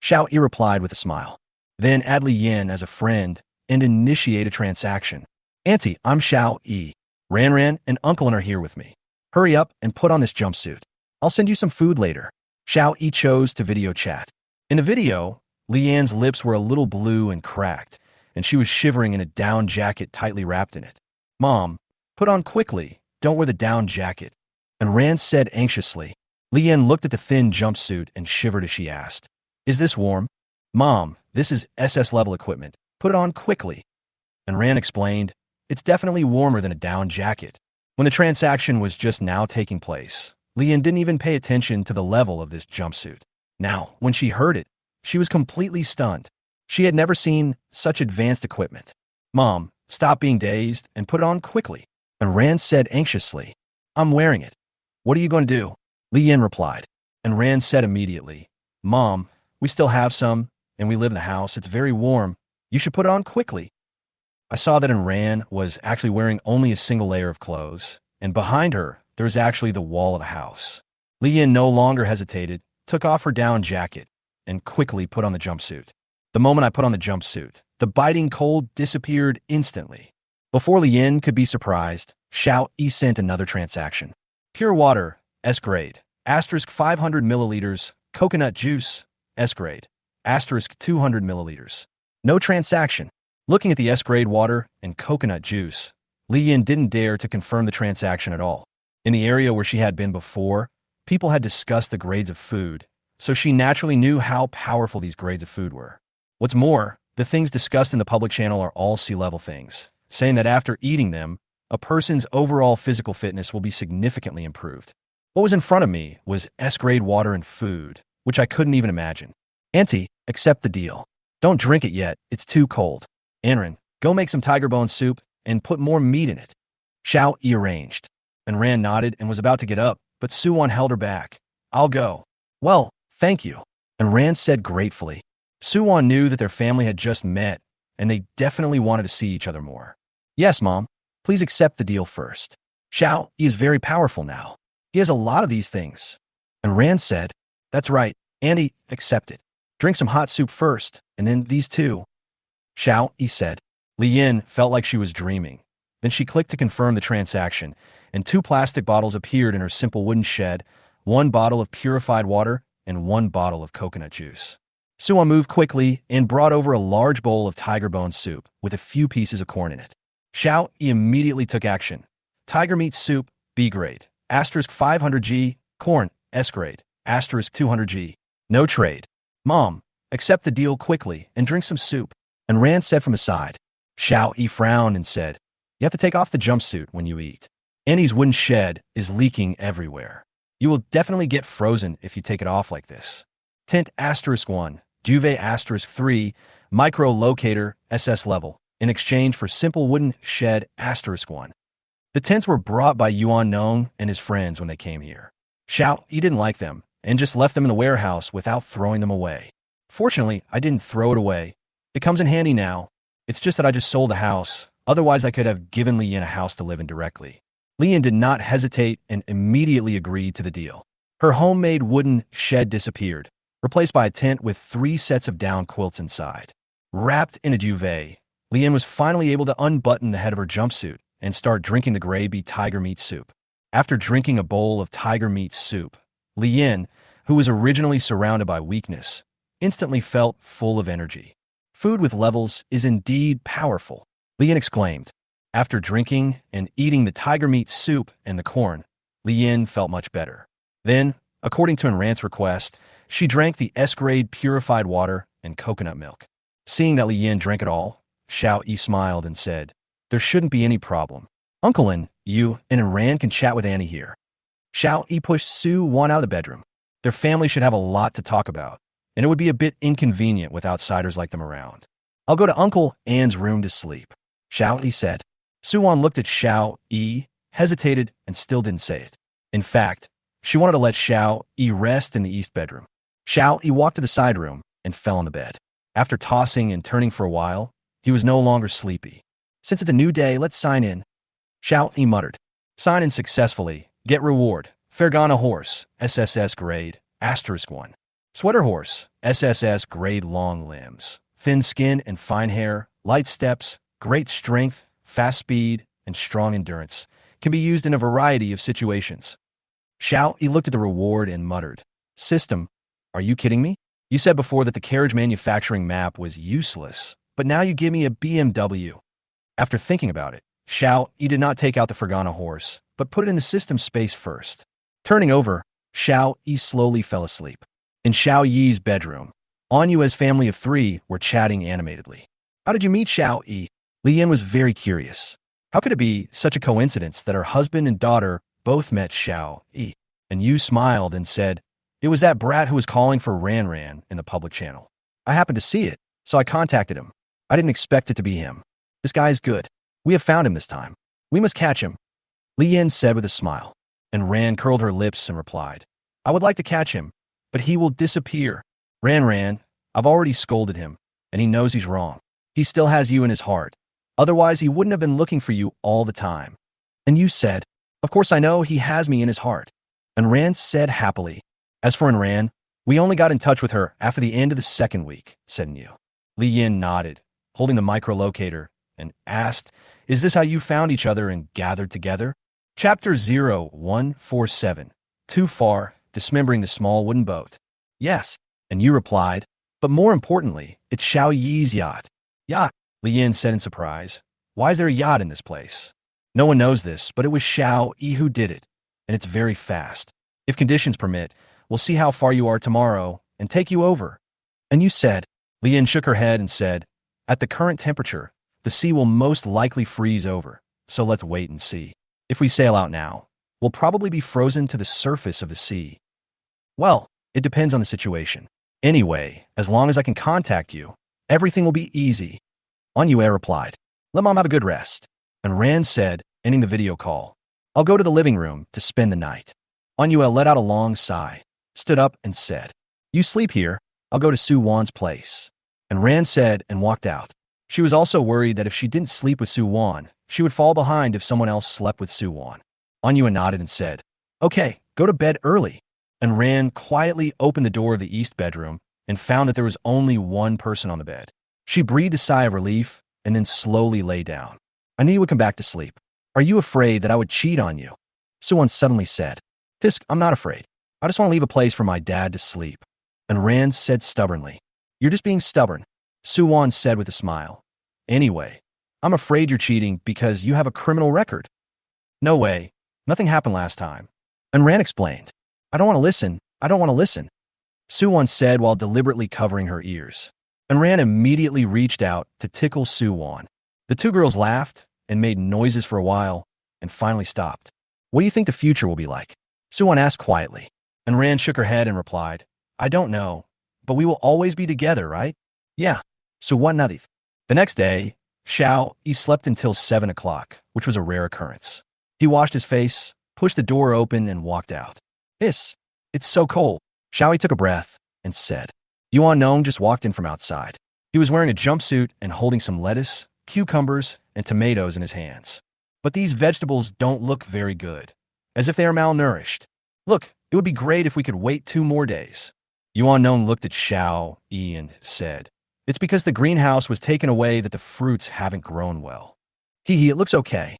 Xiao Yi replied with a smile. Then add Li Yin as a friend and initiate a transaction. "Auntie, I'm Xiao Yi. Ran and Uncle are here with me. Hurry up and put on this jumpsuit. I'll send you some food later." Xiao Yi chose to video chat. In the video, Li Yan's lips were a little blue and cracked, and she was shivering in a down jacket tightly wrapped in it. "Mom, put on quickly. Don't wear the down jacket." And Rand said anxiously. Li Yan looked at the thin jumpsuit and shivered as she asked, "Is this warm?" "Mom, this is SS-level equipment. Put it on quickly." And Rand explained, "It's definitely warmer than a down jacket." When the transaction was just now taking place, Li Yan didn't even pay attention to the level of this jumpsuit. Now, when she heard it, she was completely stunned. She had never seen such advanced equipment. "Mom, stop being dazed and put it on quickly." And Rand said anxiously, "I'm wearing it." "What are you going to do?" Li Yan replied. And Rand said immediately, "Mom, we still have some, and we live in the house. It's very warm. You should put it on quickly." I saw that Rand was actually wearing only a single layer of clothes, and behind her, there was actually the wall of the house. Li Yan no longer hesitated, took off her down jacket, and quickly put on the jumpsuit. The moment I put on the jumpsuit, the biting cold disappeared instantly. Before Li Yan could be surprised, Xiao Yi sent another transaction. Pure water, S-grade, asterisk 500 milliliters, coconut juice, S-grade, asterisk 200 milliliters. No transaction. Looking at the S-grade water and coconut juice, Li Yan didn't dare to confirm the transaction at all. In the area where she had been before, people had discussed the grades of food, so she naturally knew how powerful these grades of food were. What's more, the things discussed in the public channel are all sea-level things, saying that after eating them, a person's overall physical fitness will be significantly improved. What was in front of me was S-grade water and food, which I couldn't even imagine. "Auntie, accept the deal. Don't drink it yet, it's too cold. Anren, go make some tiger bone soup and put more meat in it." Xiao Yi arranged. And Rand nodded and was about to get up, but Suwon held her back. "I'll go." "Well, thank you." And Rand said gratefully. Suwon knew that their family had just met, and they definitely wanted to see each other more. "Yes, Mom. Please accept the deal first. Xiao Yi is very powerful now. He has a lot of these things." And Rand said, "That's right. Andy, accept it. Drink some hot soup first, and then these two." Xiao Yi said. Li Yan felt like she was dreaming. Then she clicked to confirm the transaction, and 2 plastic bottles appeared in her simple wooden shed, 1 bottle of purified water and 1 bottle of coconut juice. Suwon moved quickly and brought over a large bowl of tiger bone soup with a few pieces of corn in it. Xiao Yi immediately took action. Tiger meat soup, B grade, asterisk 500G, corn, S grade, asterisk 200G. No trade. "Mom, accept the deal quickly and drink some soup." And Rand said from his side. Xiao Yi frowned and said, "You have to take off the jumpsuit when you eat. Annie's wooden shed is leaking everywhere. You will definitely get frozen if you take it off like this. Tent asterisk 1, duvet asterisk 3, micro locator, SS level, in exchange for simple wooden shed asterisk 1. The tents were brought by Yuan Nong and his friends when they came here. Xiao Yi didn't like them and just left them in the warehouse without throwing them away. Fortunately, I didn't throw it away. It comes in handy now. It's just that I just sold the house. Otherwise, I could have given Li Yan a house to live in directly." Li Yan did not hesitate and immediately agreed to the deal. Her homemade wooden shed disappeared, replaced by a tent with 3 sets of down quilts inside. Wrapped in a duvet, Li Yan was finally able to unbutton the head of her jumpsuit and start drinking the gravy tiger meat soup. After drinking a bowl of tiger meat soup, Li Yin, who was originally surrounded by weakness, instantly felt full of energy. Food with levels is indeed powerful, Li Yin exclaimed. After drinking and eating the tiger meat soup and the corn, Li Yin felt much better. Then, according to Enran's request, she drank the S-grade purified water and coconut milk. Seeing that Li Yin drank it all, Xiao Yi smiled and said, "There shouldn't be any problem. Uncle and you and Enran can chat with Annie here." Xiao Yi pushed Su Wan out of the bedroom. Their family should have a lot to talk about, and it would be a bit inconvenient with outsiders like them around. "I'll go to Uncle Anne's room to sleep," Xiao Yi said. Su Wan looked at Xiao Yi, hesitated, and still didn't say it. In fact, she wanted to let Xiao Yi rest in the east bedroom. Xiao Yi walked to the side room and fell on the bed. After tossing and turning for a while, he was no longer sleepy. "Since it's a new day, let's sign in," Xiao Yi muttered. "Sign in successfully. Get reward. Fergana horse, SSS grade, *1. Sweater horse, SSS grade long limbs, thin skin and fine hair, light steps, great strength, fast speed, and strong endurance. Can be used in a variety of situations." Xiao Yi looked at the reward and muttered, "System, are you kidding me? You said before that the carriage manufacturing map was useless, but now you give me a BMW." After thinking about it, Xiao Yi did not take out the Fergana horse, but put it in the system space first. Turning over, Xiao Yi slowly fell asleep. In Xiao Yi's bedroom, Anyua's family of 3 were chatting animatedly. "How did you meet Xiao Yi?" Li Yin was very curious. How could it be such a coincidence that her husband and daughter both met Xiao Yi? And Yu smiled and said, "It was that brat who was calling for Ran Ran in the public channel. I happened to see it, so I contacted him. I didn't expect it to be him. This guy is good. We have found him this time. We must catch him," Li Yin said with a smile. And Ran curled her lips and replied, "I would like to catch him, but he will disappear. Ran, I've already scolded him, and he knows he's wrong. He still has you in his heart. Otherwise, he wouldn't have been looking for you all the time." And Yu said, "Of course I know he has me in his heart." And Ran said happily, "As for Enran, we only got in touch with her after the end of the 2nd week," said Yu. Li Yin nodded, holding the microlocator, and asked, "Is this how you found each other and gathered together?" Chapter 0147, Too Far, Dismembering the Small Wooden Boat. "Yes," and Yu replied, "but more importantly, it's Xiao Yi's yacht." "Yacht," Li Yin said in surprise. "Why is there a yacht in this place?" "No one knows this, but it was Xiao Yi who did it, and it's very fast. If conditions permit, we'll see how far you are tomorrow and take you over." And Yu said. Li Yin shook her head and said, "At the current temperature, the sea will most likely freeze over, so let's wait and see. If we sail out now, we'll probably be frozen to the surface of the sea." "Well, it depends on the situation. Anyway, as long as I can contact you, everything will be easy." Anyue replied, "Let Mom have a good rest." And Ran said, ending the video call, "I'll go to the living room to spend the night." Anyue let out a long sigh, stood up and said, "You sleep here, I'll go to Su Wan's place." And Ran said and walked out. She was also worried that if she didn't sleep with Su Wan, she would fall behind if someone else slept with Su Wan. Anyue nodded and said, "Okay, go to bed early." And Ran quietly opened the door of the east bedroom and found that there was only one person on the bed. She breathed a sigh of relief and then slowly lay down. "I knew you would come back to sleep. Are you afraid that I would cheat on you?" Su Wan suddenly said, "Tisk, I'm not afraid. I just want to leave a place for my dad to sleep." And Ran said stubbornly, "You're just being stubborn," Su Wan said with a smile. "Anyway, I'm afraid you're cheating because you have a criminal record." "No way. Nothing happened last time." And Ran explained, "I don't want to listen. I don't want to listen," Su Wan said while deliberately covering her ears. And Ran immediately reached out to tickle Su Wan. The 2 girls laughed and made noises for a while and finally stopped. "What do you think the future will be like?" Su Wan asked quietly. And Ran shook her head and replied, "I don't know, but we will always be together, right?" "Yeah." Su Wan nodded. The next day, Xiao Yi slept until 7 o'clock, which was a rare occurrence. He washed his face, pushed the door open, and walked out. It's so cold." Xiao Yi took a breath and said. Yuan Nong just walked in from outside. He was wearing a jumpsuit and holding some lettuce, cucumbers, and tomatoes in his hands. "But these vegetables don't look very good, as if they are malnourished. Look, it would be great if we could wait 2 more days." Yuan Nong looked at Xiao Yi and said, "It's because the greenhouse was taken away that the fruits haven't grown well." Hee, it looks okay."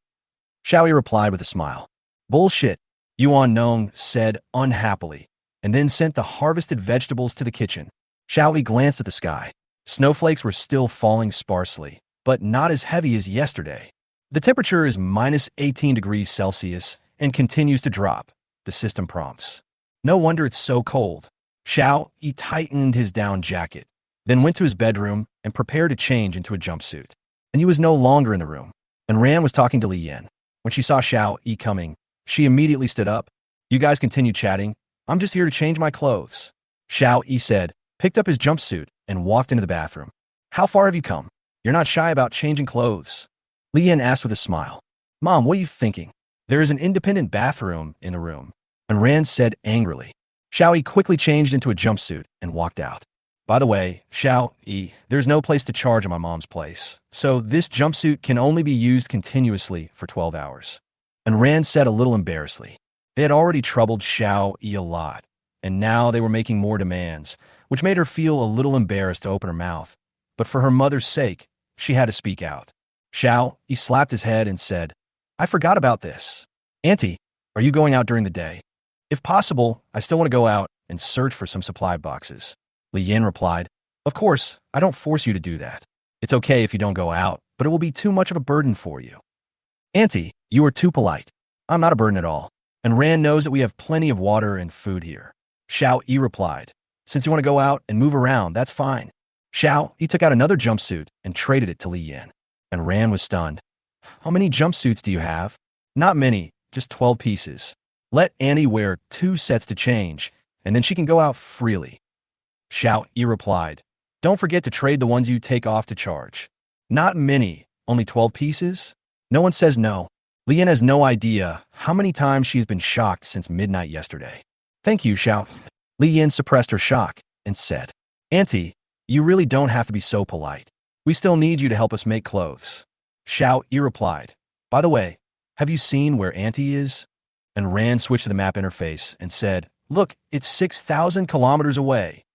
Xiaoyi replied with a smile. Bullshit, Yuan Nong said unhappily, and then sent the harvested vegetables to the kitchen. Xiaoyi glanced at the sky. Snowflakes were still falling sparsely, but not as heavy as yesterday. The temperature is minus 18 degrees Celsius and continues to drop, the system prompts. No wonder it's so cold. Xiaoyi tightened his down jacket, then went to his bedroom and prepared to change into a jumpsuit. And he was no longer in the room. And Ran was talking to Li Yan. When she saw Xiaoyi coming, she immediately stood up. You guys continue chatting. I'm just here to change my clothes. Xiaoyi said, picked up his jumpsuit, and walked into the bathroom. How far have you come? You're not shy about changing clothes. Li Yan asked with a smile. Mom, what are you thinking? There is an independent bathroom in the room. And Ran said angrily. Xiaoyi quickly changed into a jumpsuit and walked out. By the way, Xiaoyi, there's no place to charge at my mom's place, so this jumpsuit can only be used continuously for 12 hours. And Ran said a little embarrassedly. They had already troubled Xiaoyi a lot, and now they were making more demands, which made her feel a little embarrassed to open her mouth. But for her mother's sake, she had to speak out. Xiaoyi slapped his head and said, I forgot about this. Auntie, are you going out during the day? If possible, I still want to go out and search for some supply boxes. Li Yan replied, Of course, I don't force you to do that. It's okay if you don't go out, but it will be too much of a burden for you. Auntie, you are too polite. I'm not a burden at all. And Ran knows that we have plenty of water and food here. Xiaoyi replied, Since you want to go out and move around, that's fine. Xiaoyi took out another jumpsuit and traded it to Li Yan. And Ran was stunned. How many jumpsuits do you have? Not many, just 12 pieces. Let Annie wear 2 sets to change, and then she can go out freely. Xiaoyi replied, Don't forget to trade the ones you take off to charge. Not many, only 12 pieces? No one says no. Li Yan has no idea how many times she has been shocked since midnight yesterday. Thank you, Xiao. Li Yan suppressed her shock and said, Auntie, you really don't have to be so polite. We still need you to help us make clothes. Xiaoyi replied, By the way, have you seen where Auntie is? And Ran switched to the map interface and said, Look, it's 6,000 kilometers away.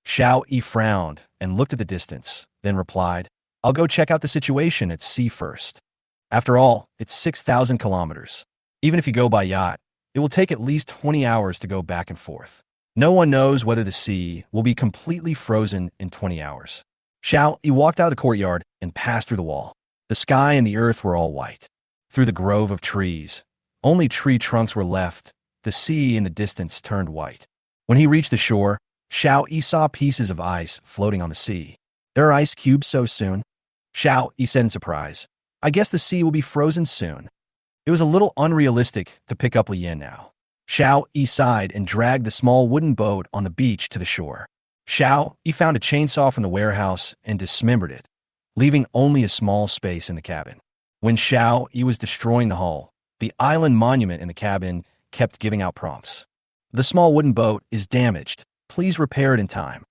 Xiaoyi frowned and looked at the distance, then replied, I'll go check out the situation at sea first. After all, it's 6,000 kilometers. Even if you go by yacht, it will take at least 20 hours to go back and forth. No one knows whether the sea will be completely frozen in 20 hours. Xiaoyi walked out of the courtyard and passed through the wall. The sky and the earth were all white. Through the grove of trees, only tree trunks were left. The sea in the distance turned white. When he reached the shore, Xiaoyi saw pieces of ice floating on the sea. There are ice cubes so soon? Xiaoyi said in surprise. I guess the sea will be frozen soon. It was a little unrealistic to pick up Li Yan now. Xiaoyi sighed and dragged the small wooden boat on the beach to the shore. Xiaoyi found a chainsaw from the warehouse and dismembered it, leaving only a small space in the cabin. When Xiaoyi was destroying the hull, the island monument in the cabin kept giving out prompts. The small wooden boat is damaged. Please repair it in time.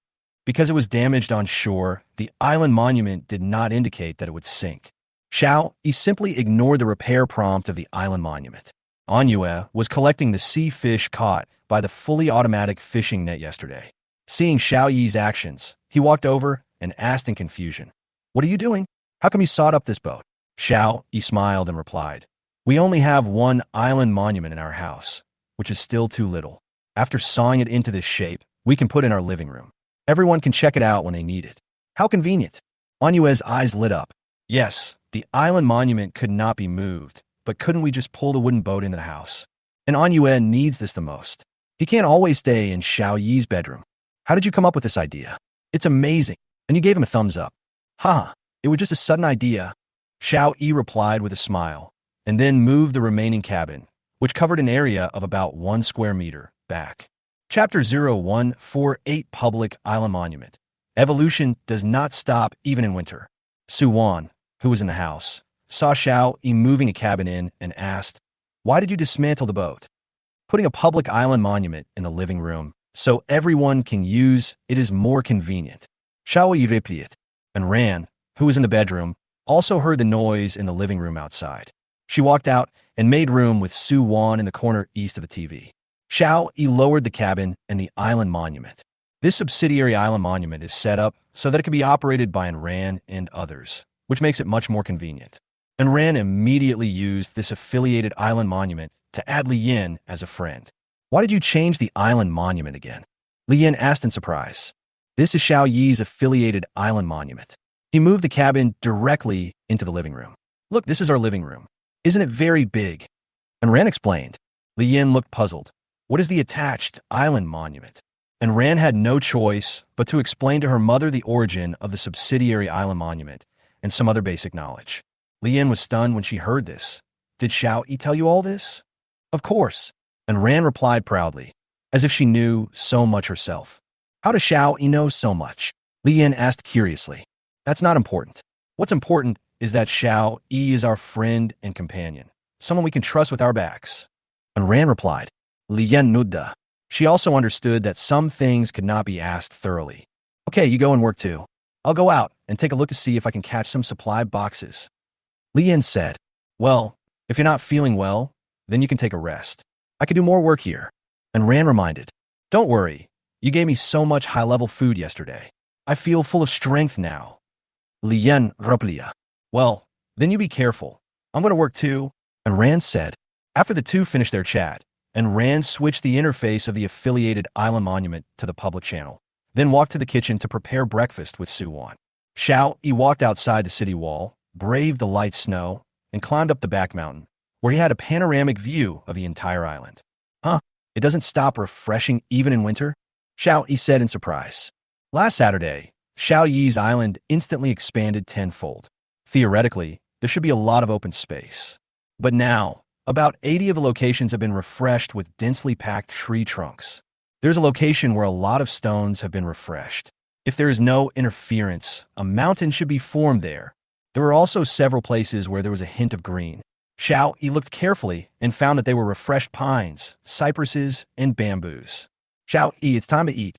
Because it was damaged on shore, the island monument did not indicate that it would sink. Xiaoyi simply ignored the repair prompt of the island monument. Manhwa was collecting the sea fish caught by the fully automatic fishing net yesterday. Seeing Xiaoyi's actions, he walked over and asked in confusion, What are you doing? How come you sawed up this boat? Xiaoyi smiled and replied, We only have one island monument in our house, which is still too little. After sawing it into this shape, we can put in our living room. Everyone can check it out when they need it. How convenient. Manhwa's eyes lit up. Yes, the island monument could not be moved, but couldn't we just pull the wooden boat into the house? And Manhwa needs this the most. He can't always stay in Xiaoyi's bedroom. How did you come up with this idea? It's amazing. And you gave him a thumbs up. Haha, it was just a sudden idea. Xiaoyi replied with a smile, and then moved the remaining cabin, which covered an area of about 1 square meter, back. Chapter 0148 Public Island Monument. Evolution does not stop even in winter. Suwan, who was in the house, saw Xiaoyi moving a cabin in and asked, Why did you dismantle the boat? Putting a public island monument in the living room so everyone can use it is more convenient. Xiaoyi repeated, and Ran, who was in the bedroom, also heard the noise in the living room outside. She walked out and made room with Suwan in the corner east of the TV. Xiaoyi lowered the cabin and the island monument. This subsidiary island monument is set up so that it can be operated by Ran and others, which makes it much more convenient. and Ran immediately used this affiliated island monument to add Li Yin as a friend. Why did you change the island monument again? Li Yin asked in surprise. This is Xiao Yi's affiliated island monument. He moved the cabin directly into the living room. Look, this is our living room. Isn't it very big? And Ran explained. Li Yin looked puzzled. What is the attached island monument? And Ran had no choice but to explain to her mother the origin of the subsidiary island monument and some other basic knowledge. Li Yin was stunned when she heard this. Did Xiao Yi tell you all this? Of course. And Ran replied proudly, as if she knew so much herself. How does Xiao Yi know so much? Li Yin asked curiously. That's not important. What's important is that Xiao Yi is our friend and companion, someone we can trust with our backs. And Ran replied, Li Yin nudda. She also understood that some things could not be asked thoroughly. Okay, you go and work too. I'll go out and take a look to see if I can catch some supply boxes. Li Yin said, well, if you're not feeling well, then you can take a rest. I could do more work here. And Ran reminded, don't worry, you gave me so much high-level food yesterday. I feel full of strength now. Li Yin replia. Well, then you be careful. I'm going to work too. And Ran said, after the two finished their chat, and Ran switched the interface of the affiliated island monument to the public channel, then walked to the kitchen to prepare breakfast with Suwon. Xiao Yi walked outside the city wall, braved the light snow, and climbed up the back mountain, where he had a panoramic view of the entire island. Huh, it doesn't stop refreshing even in winter? Xiao Yi said in surprise. Last Saturday, Xiao Yi's island instantly expanded tenfold. Theoretically, there should be a lot of open space. But now, about 80 of the locations have been refreshed with densely packed tree trunks. There's a location where a lot of stones have been refreshed. If there is no interference, a mountain should be formed there. There were also several places where there was a hint of green. Xiao Yi looked carefully and found that they were refreshed pines, cypresses, and bamboos. Xiao Yi, it's time to eat.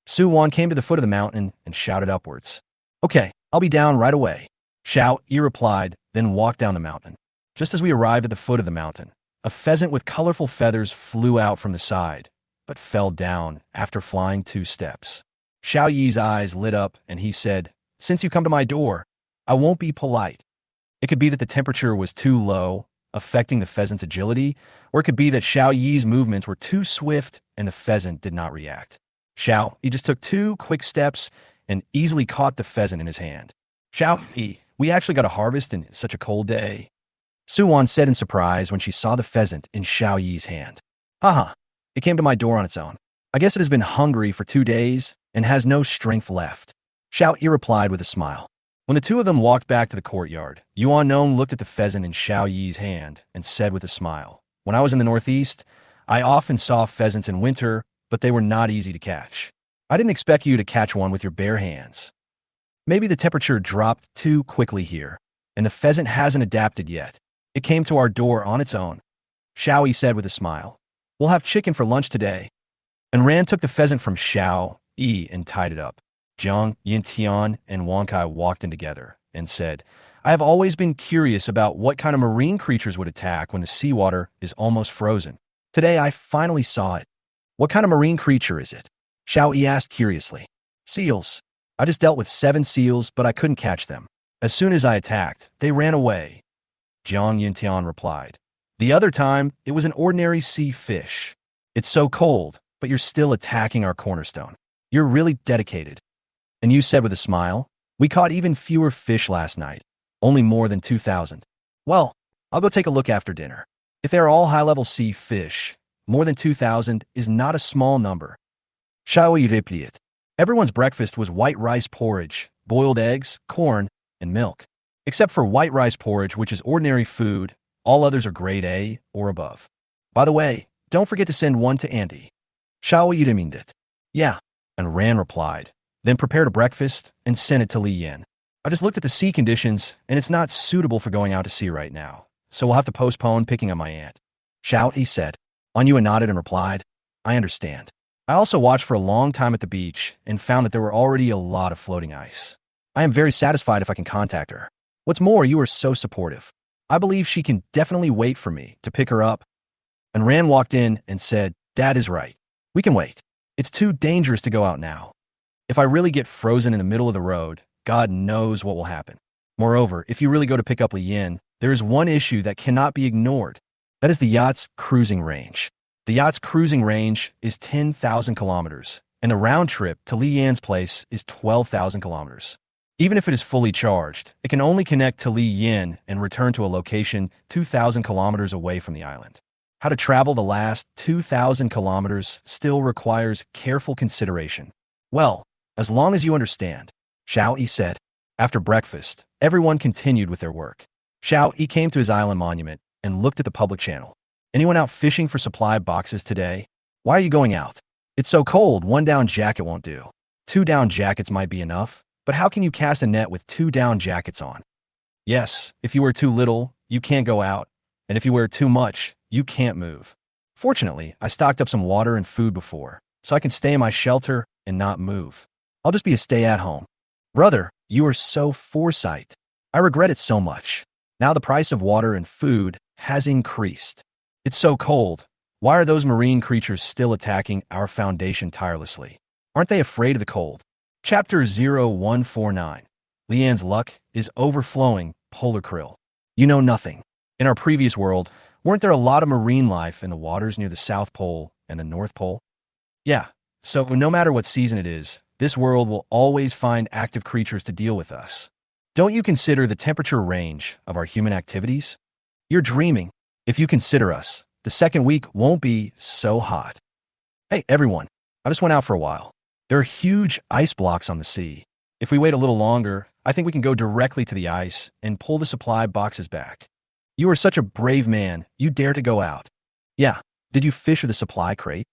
Suwon came to the foot of the mountain and shouted upwards. Okay, I'll be down right away. Xiao Yi replied, then walked down the mountain. Just as we arrived at the foot of the mountain, a pheasant with colorful feathers flew out from the side, but fell down after flying 2 steps. Xiao Yi's eyes lit up and he said, since you come to my door, I won't be polite. It could be that the temperature was too low, affecting the pheasant's agility, or it could be that Xiao Yi's movements were too swift and the pheasant did not react. Xiao Yi just took 2 quick steps and easily caught the pheasant in his hand. Xiao Yi, we actually got a harvest in such a cold day. Suwon said in surprise when she saw the pheasant in Xiao Yi's hand. Haha, it came to my door on its own. I guess it has been hungry for 2 days and has no strength left. Xiao Yi replied with a smile. When the two of them walked back to the courtyard, Yuan Nong looked at the pheasant in Xiao Yi's hand and said with a smile, when I was in the Northeast, I often saw pheasants in winter, but they were not easy to catch. I didn't expect you to catch one with your bare hands. Maybe the temperature dropped too quickly here, and the pheasant hasn't adapted yet. It came to our door on its own. Xiao Yi said with a smile. We'll have chicken for lunch today. And Ran took the pheasant from Xiao Yi and tied it up. Jiang, Yintian, and Wang Kai walked in together and said, I have always been curious about what kind of marine creatures would attack when the seawater is almost frozen. Today I finally saw it. What kind of marine creature is it? Xiao Yi asked curiously. Seals. I just dealt with 7 seals, but I couldn't catch them. As soon as I attacked, they ran away. Jiang Yintian replied. The other time, it was an ordinary sea fish. It's so cold, but you're still attacking our cornerstone. You're really dedicated. And you said with a smile, we caught even fewer fish last night, only more than 2,000. Well, I'll go take a look after dinner. If they're all high-level sea fish, more than 2,000 is not a small number. Xiao Yi replied. Everyone's breakfast was white rice porridge, boiled eggs, corn, and milk. Except for white rice porridge, which is ordinary food, all others are grade A or above. By the way, don't forget to send one to Andy. Xiao Yi reminded. Yeah, and Ran replied. Then prepared a breakfast and sent it to Li Yin. I just looked at the sea conditions, and it's not suitable for going out to sea right now, so we'll have to postpone picking up my aunt. Xiao Yi said. Anyua nodded and replied, I understand. I also watched for a long time at the beach and found that there were already a lot of floating ice. I am very satisfied if I can contact her. What's more, you are so supportive. I believe she can definitely wait for me to pick her up. And Ran walked in and said, Dad is right. We can wait. It's too dangerous to go out now. If I really get frozen in the middle of the road, God knows what will happen. Moreover, if you really go to pick up Li Yin, there is one issue that cannot be ignored. That is the yacht's cruising range. The yacht's cruising range is 10,000 kilometers, and the round trip to Li Yan's place is 12,000 kilometers. Even if it is fully charged, it can only connect to Li Yan and return to a location 2,000 kilometers away from the island. How to travel the last 2,000 kilometers still requires careful consideration. Well, as long as you understand, Xiao Yi said. After breakfast, everyone continued with their work. Xiao Yi came to his island monument and looked at the public channel. Anyone out fishing for supply boxes today? Why are you going out? It's so cold, one down jacket won't do. 2 down jackets might be enough, but how can you cast a net with 2 down jackets on? Yes, if you wear too little, you can't go out, and if you wear too much, you can't move. Fortunately, I stocked up some water and food before, so I can stay in my shelter and not move. I'll just be a stay-at-home. Brother, you are so foresight. I regret it so much. Now the price of water and food has increased. It's so cold. Why are those marine creatures still attacking our foundation tirelessly? Aren't they afraid of the cold? Chapter 0149. Li Yan's luck is overflowing polar krill. You know nothing. In our previous world, weren't there a lot of marine life in the waters near the South Pole and the North Pole? Yeah, so no matter what season it is, this world will always find active creatures to deal with us. Don't you consider the temperature range of our human activities? You're dreaming. If you consider us, the second week won't be so hot. Hey, everyone, I just went out for a while. There are huge ice blocks on the sea. If we wait a little longer, I think we can go directly to the ice and pull the supply boxes back. You are such a brave man, you dare to go out. Yeah, did you fish with the supply crate?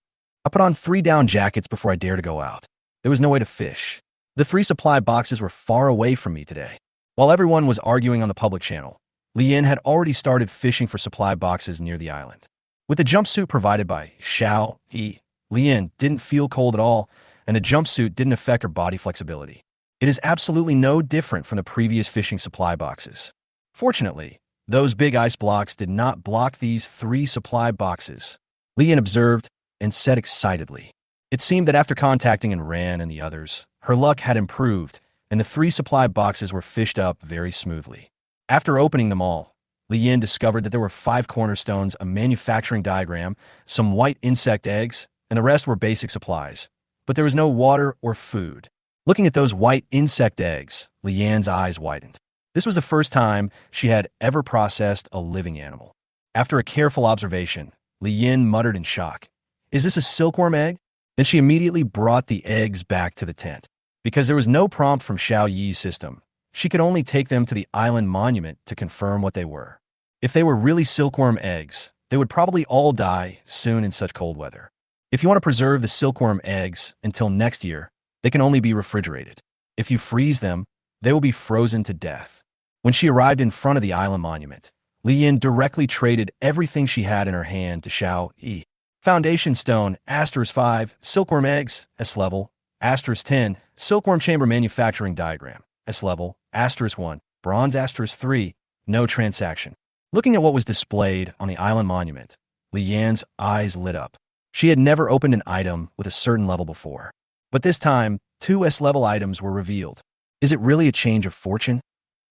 I put on 3 down jackets before I dare to go out. There was no way to fish. The 3 supply boxes were far away from me today. While everyone was arguing on the public channel, Li Yan had already started fishing for supply boxes near the island. With the jumpsuit provided by Xiao Yi, Li Yan didn't feel cold at all, and the jumpsuit didn't affect her body flexibility. It is absolutely no different from the previous fishing supply boxes. Fortunately, those big ice blocks did not block these 3 supply boxes. Li Yan observed and said excitedly. It seemed that after contacting Ran and the others, her luck had improved, and the 3 supply boxes were fished up very smoothly. After opening them all, Li Yan discovered that there were 5 cornerstones, a manufacturing diagram, some white insect eggs, and the rest were basic supplies. But there was no water or food. Looking at those white insect eggs, Li Yan's eyes widened. This was the first time she had ever processed a living animal. After a careful observation, Li Yan muttered in shock, "Is this a silkworm egg?" Then she immediately brought the eggs back to the tent. Because there was no prompt from Xiao Yi's system, she could only take them to the island monument to confirm what they were. If they were really silkworm eggs, they would probably all die soon in such cold weather. If you want to preserve the silkworm eggs until next year, they can only be refrigerated. If you freeze them, they will be frozen to death. When she arrived in front of the island monument, Li Yan directly traded everything she had in her hand to Xiao Yi. Foundation stone, *5, silkworm eggs, S-level, *10, silkworm chamber manufacturing diagram, S-level, *1, bronze *3, no transaction. Looking at what was displayed on the island monument, Li Yan's eyes lit up. She had never opened an item with a certain level before. But this time, 2 S-level items were revealed. Is it really a change of fortune?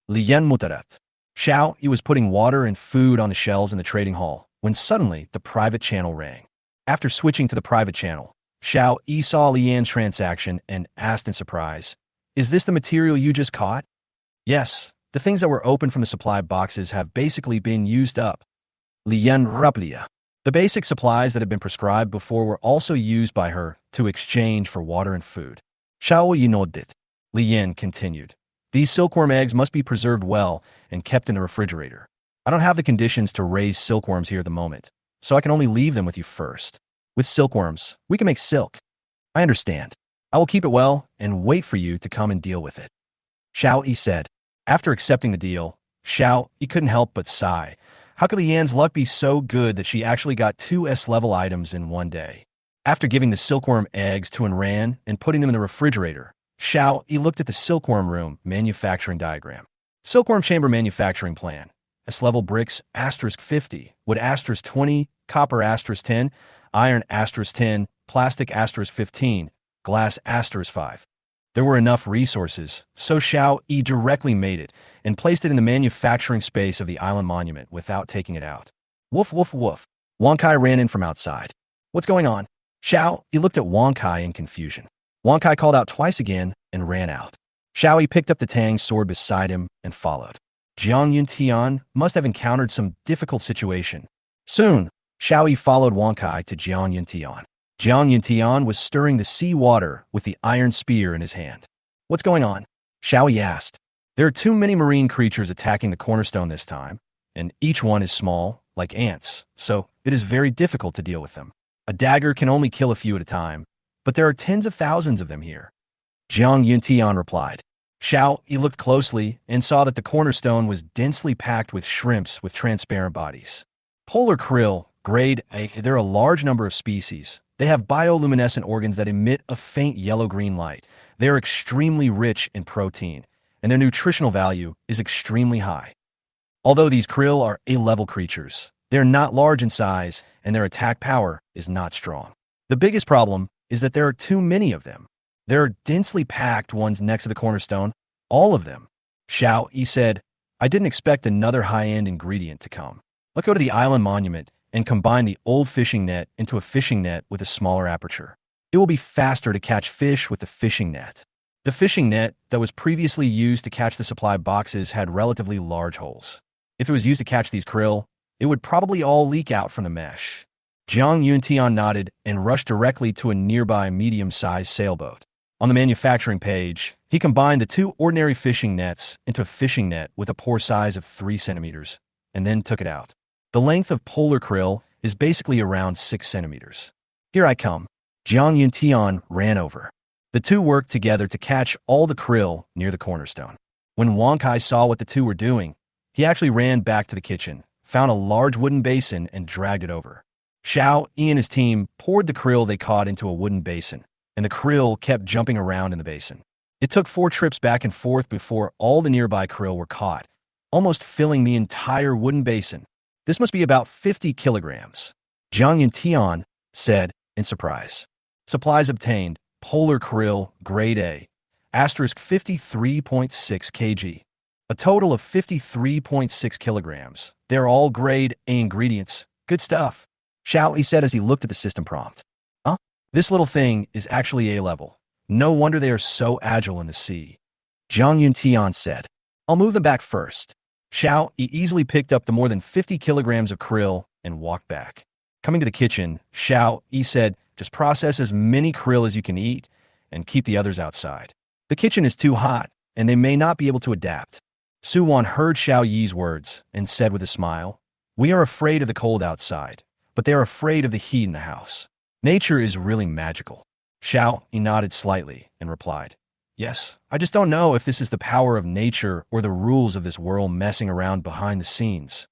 Li Yan mutarat. Xiao Yi was putting water and food on the shelves in the trading hall when suddenly the private channel rang. After switching to the private channel, Xiao Yi saw Li Yan's transaction and asked in surprise, "Is this the material you just caught?" "Yes, the things that were opened from the supply boxes have basically been used up." Li Yan raplia. The basic supplies that had been prescribed before were also used by her to exchange for water and food. Xiao Yi nodded. Li Yan continued. "These silkworm eggs must be preserved well and kept in the refrigerator. I don't have the conditions to raise silkworms here at the moment, so I can only leave them with you first. With silkworms, we can make silk." "I understand. I will keep it well and wait for you to come and deal with it," Xiao Yi said. After accepting the deal, Xiao Yi couldn't help but sigh. How could Li Yan's luck be so good that she actually got 2 S-level items in one day? After giving the silkworm eggs to Ran and putting them in the refrigerator, Xiao Yi looked at the silkworm room manufacturing diagram. Silkworm chamber manufacturing plan. S-level bricks *50, wood *20, copper *10, iron *10, plastic *15, glass *5. There were enough resources, so Xiao Yi directly made it and placed it in the manufacturing space of the island monument without taking it out. Woof, woof, woof. Wang Kai ran in from outside. What's going on? Xiao Yi looked at Wang Kai in confusion. Wang Kai called out twice again and ran out. Xiao Yi picked up the Tang's sword beside him and followed. Jiang Yuntian must have encountered some difficult situation. Soon, Xiao Yi followed Wang Kai to Jiang Yuntian. Jiang Yuntian was stirring the sea water with the iron spear in his hand. What's going on? Xiao Yi asked. There are too many marine creatures attacking the cornerstone this time, and each one is small, like ants, so it is very difficult to deal with them. A dagger can only kill a few at a time, but there are tens of thousands of them here. Jiang Yuntian replied. Xiao Yi looked closely and saw that the cornerstone was densely packed with shrimps with transparent bodies. Polar krill, grade A, there are a large number of species. They have bioluminescent organs that emit a faint yellow-green light. They are extremely rich in protein, and their nutritional value is extremely high. Although these krill are A-level creatures, they are not large in size, and their attack power is not strong. The biggest problem is that there are too many of them. There are densely packed ones next to the cornerstone, all of them. Xiao Yi said, I didn't expect another high-end ingredient to come. Let's go to the island monument and combine the old fishing net into a fishing net with a smaller aperture. It will be faster to catch fish with the fishing net. The fishing net that was previously used to catch the supply boxes had relatively large holes. If it was used to catch these krill, it would probably all leak out from the mesh. Jiang Yuntian nodded and rushed directly to a nearby medium-sized sailboat. On the manufacturing page, he combined the two ordinary fishing nets into a fishing net with a pore size of 3 centimeters, and then took it out. The length of polar krill is basically around 6 centimeters. Here I come. Jiang Yuntian ran over. The two worked together to catch all the krill near the cornerstone. When Wang Kai saw what the two were doing, he actually ran back to the kitchen, found a large wooden basin, and dragged it over. Xiao Yi and his team poured the krill they caught into a wooden basin, and the krill kept jumping around in the basin. It took 4 trips back and forth before all the nearby krill were caught, almost filling the entire wooden basin. This must be about 50 kilograms. Jiang Yuntian said in surprise. Supplies obtained, polar krill, grade A, asterisk 53.6 kg. A total of 53.6 kilograms. They're all grade A ingredients. Good stuff. Xiao Yi said as he looked at the system prompt. This little thing is actually A-level. No wonder they are so agile in the sea. Jiang Yuntian said. I'll move them back first. Xiao Yi easily picked up the more than 50 kilograms of krill and walked back. Coming to the kitchen, Xiao Yi said, just process as many krill as you can eat and keep the others outside. The kitchen is too hot, and they may not be able to adapt. Su Wan heard Xiao Yi's words and said with a smile, we are afraid of the cold outside, but they are afraid of the heat in the house. Nature is really magical. Xiao Yi nodded slightly and replied, yes, I just don't know if this is the power of nature or the rules of this world messing around behind the scenes.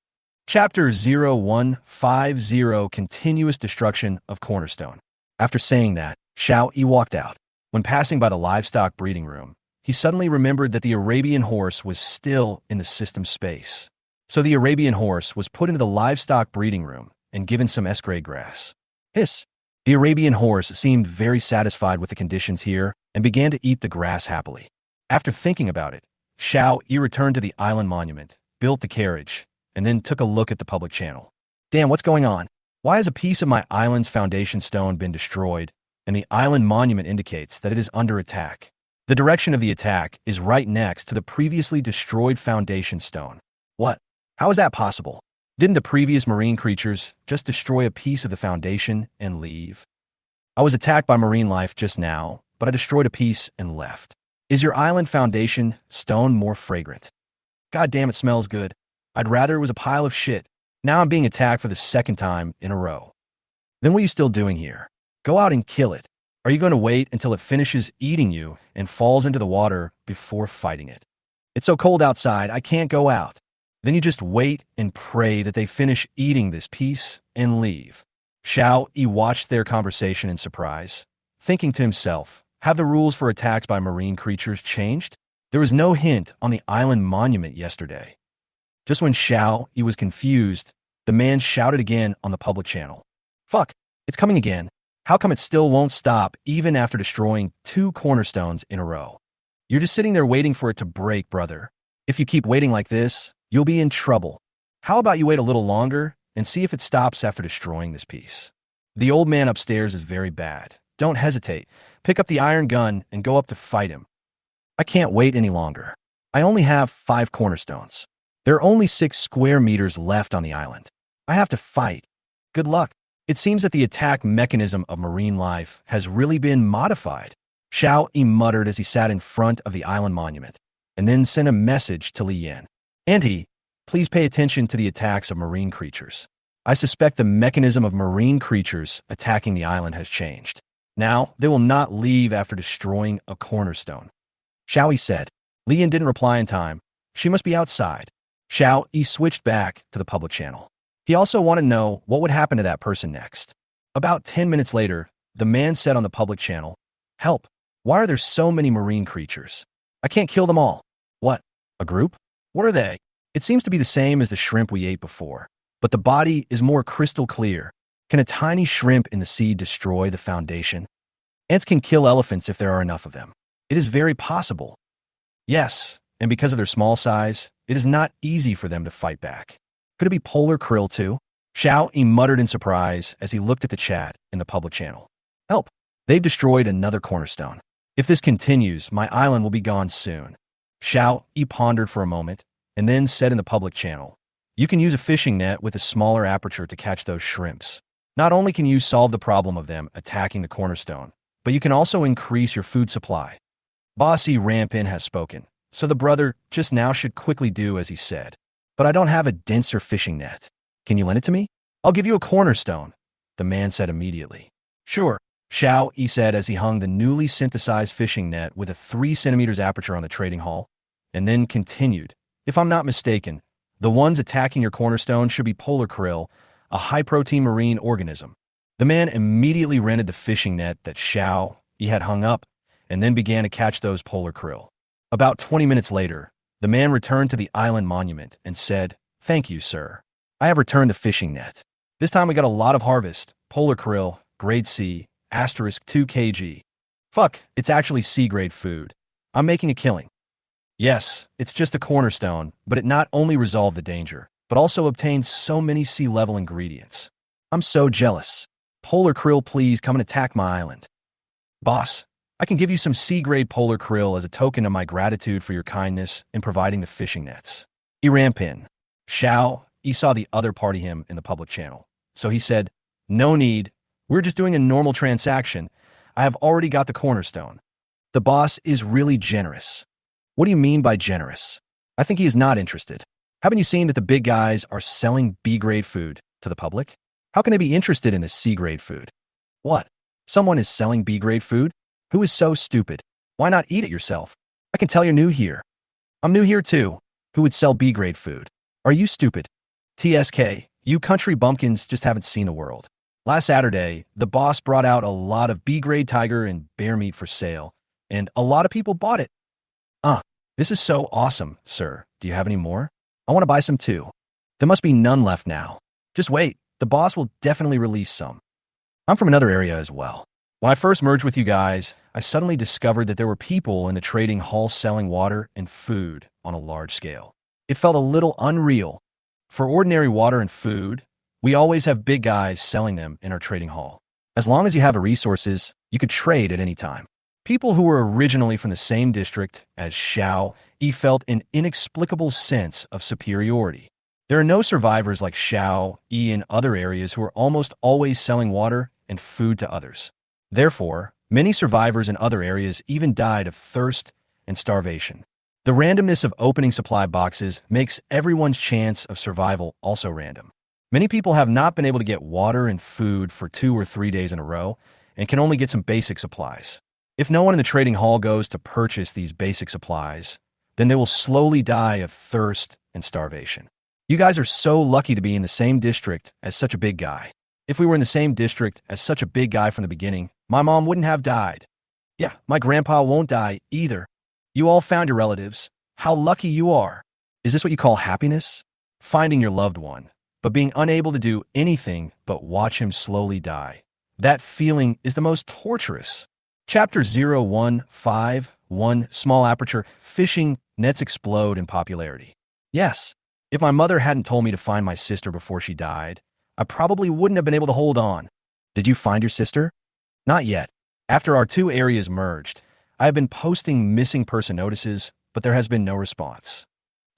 Chapter 0150 Continuous Destruction of Cornerstone. After saying that, Xiao Yi walked out. When passing by the livestock breeding room, he suddenly remembered that the Arabian horse was still in the system space. So the Arabian horse was put into the livestock breeding room and given some S-grade grass. Hiss! The Arabian horse seemed very satisfied with the conditions here and began to eat the grass happily. After thinking about it, Xiao Yi returned to the island monument, built the carriage, and then took a look at the public channel. Damn, what's going on? Why has a piece of my island's foundation stone been destroyed, and the island monument indicates that it is under attack? The direction of the attack is right next to the previously destroyed foundation stone. What? How is that possible? Didn't the previous marine creatures just destroy a piece of the foundation and leave? I was attacked by marine life just now, but I destroyed a piece and left. Is your island foundation stone more fragrant? God damn, it smells good. I'd rather it was a pile of shit. Now I'm being attacked for the 2nd time in a row. Then what are you still doing here? Go out and kill it. Are you going to wait until it finishes eating you and falls into the water before fighting it? It's so cold outside, I can't go out. Then you just wait and pray that they finish eating this piece and leave. Xiao Yi watched their conversation in surprise, thinking to himself, have the rules for attacks by marine creatures changed? There was no hint on the island monument yesterday. Just when Xiao Yi was confused, the man shouted again on the public channel. Fuck, it's coming again. How come it still won't stop even after destroying 2 cornerstones in a row? You're just sitting there waiting for it to break, brother. If you keep waiting like this, you'll be in trouble. How about you wait a little longer and see if it stops after destroying this piece? The old man upstairs is very bad. Don't hesitate. Pick up the iron gun and go up to fight him. I can't wait any longer. I only have 5 cornerstones. There are only 6 square meters left on the island. I have to fight. Good luck. It seems that the attack mechanism of marine life has really been modified. Xiao Yi muttered as he sat in front of the island monument, and then sent a message to Li Yan. Auntie, please pay attention to the attacks of marine creatures. I suspect the mechanism of marine creatures attacking the island has changed. Now, they will not leave after destroying a cornerstone. Xiao Yi said. Li Yan didn't reply in time. She must be outside. Xiao Yi switched back to the public channel. He also wanted to know what would happen to that person next. About 10 minutes later, the man said on the public channel, "Help! Why are there so many marine creatures? I can't kill them all." What? A group? What are they? It seems to be the same as the shrimp we ate before, but the body is more crystal clear. Can a tiny shrimp in the sea destroy the foundation? Ants can kill elephants if there are enough of them. It is very possible. Yes, and because of their small size, it is not easy for them to fight back. Could it be polar krill too? Xiao Yi muttered in surprise as he looked at the chat in the public channel. Help! They've destroyed another cornerstone. If this continues, my island will be gone soon. Xiao Yi pondered for a moment, and then said in the public channel, you can use a fishing net with a smaller aperture to catch those shrimps. Not only can you solve the problem of them attacking the cornerstone, but you can also increase your food supply. Bossy Rampin has spoken, so the brother just now should quickly do as he said. But I don't have a denser fishing net. Can you lend it to me? I'll give you a cornerstone, the man said immediately. Sure, Xiao Yi said as he hung the newly synthesized fishing net with a 3 centimeters aperture on the trading hall, and then continued. If I'm not mistaken, the ones attacking your cornerstone should be polar krill, a high-protein marine organism. The man immediately rented the fishing net that Xiao Yi had hung up, and then began to catch those polar krill. About 20 minutes later, the man returned to the island monument and said, "Thank you, sir. I have returned the fishing net. This time we got a lot of harvest, polar krill, grade C, asterisk 2 kg. Fuck, it's actually C-grade food. I'm making a killing." Yes, it's just a cornerstone, but it not only resolved the danger, but also obtained so many sea-level ingredients. I'm so jealous. Polar krill, please come and attack my island. Boss, I can give you some C-grade polar krill as a token of my gratitude for your kindness in providing the fishing nets. He rampin. Xiao Yi saw the other party him in the public channel, so he said, "No need. We're just doing a normal transaction. I have already got the cornerstone." The boss is really generous. What do you mean by generous? I think he is not interested. Haven't you seen that the big guys are selling B-grade food to the public? How can they be interested in this C-grade food? What? Someone is selling B-grade food? Who is so stupid? Why not eat it yourself? I can tell you're new here. I'm new here too. Who would sell B-grade food? Are you stupid? TSK, you country bumpkins just haven't seen the world. Last Saturday, the boss brought out a lot of B-grade tiger and bear meat for sale, and a lot of people bought it. This is so awesome, sir. Do you have any more? I want to buy some too. There must be none left now. Just wait. The boss will definitely release some. I'm from another area as well. When I first merged with you guys, I suddenly discovered that there were people in the trading hall selling water and food on a large scale. It felt a little unreal. For ordinary water and food, we always have big guys selling them in our trading hall. As long as you have the resources, you could trade at any time. People who were originally from the same district as Xiao Yi felt an inexplicable sense of superiority. There are no survivors like Xiao Yi in other areas who are almost always selling water and food to others. Therefore, many survivors in other areas even died of thirst and starvation. The randomness of opening supply boxes makes everyone's chance of survival also random. Many people have not been able to get water and food for 2 or 3 days in a row and can only get some basic supplies. If no one in the trading hall goes to purchase these basic supplies, then they will slowly die of thirst and starvation. You guys are so lucky to be in the same district as such a big guy. If we were in the same district as such a big guy from the beginning, my mom wouldn't have died. Yeah, my grandpa won't die either. You all found your relatives. How lucky you are. Is this what you call happiness? Finding your loved one, but being unable to do anything but watch him slowly die. That feeling is the most torturous. Chapter 0151 Small Aperture Fishing Nets Explode in Popularity. Yes, if my mother hadn't told me to find my sister before she died, I probably wouldn't have been able to hold on. Did you find your sister? Not yet. After our two areas merged, I have been posting missing person notices, but there has been no response.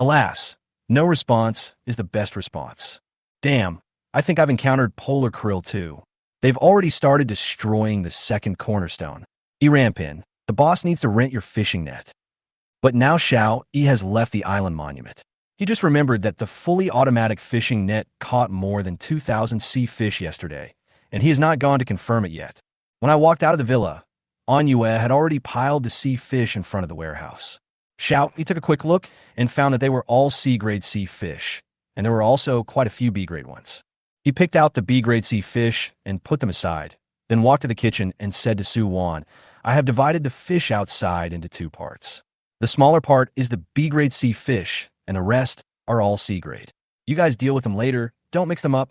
Alas, no response is the best response. Damn, I think I've encountered polar krill too. They've already started destroying the second cornerstone. Erampin, the boss needs to rent your fishing net. But now Xiao E has left the island monument. He just remembered that the fully automatic fishing net caught more than 2,000 sea fish yesterday, and he has not gone to confirm it yet. When I walked out of the villa, Anyue had already piled the sea fish in front of the warehouse. Xiao E took a quick look and found that they were all C-grade sea fish, and there were also quite a few B-grade ones. He picked out the B-grade sea fish and put them aside, then walked to the kitchen and said to Su Wan, I have divided the fish outside into two parts. The smaller part is the B-grade sea fish, and the rest are all C-grade. You guys deal with them later, don't mix them up.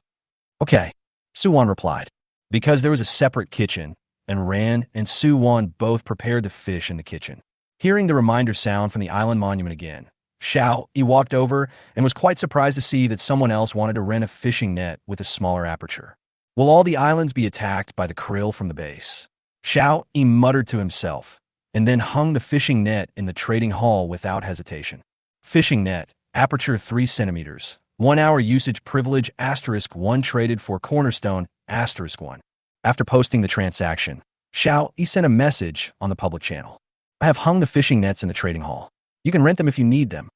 Okay, Su Wan replied. Because there was a separate kitchen, and Ran and Su Wan both prepared the fish in the kitchen. Hearing the reminder sound from the island monument again, Xiao E walked over and was quite surprised to see that someone else wanted to rent a fishing net with a smaller aperture. Will all the islands be attacked by the krill from the base? Xiao E muttered to himself, and then hung the fishing net in the trading hall without hesitation. Fishing net, aperture 3 centimeters, 1 hour usage privilege *1 traded for cornerstone *1. After posting the transaction, Xiao E sent a message on the public channel. I have hung the fishing nets in the trading hall. You can rent them if you need them.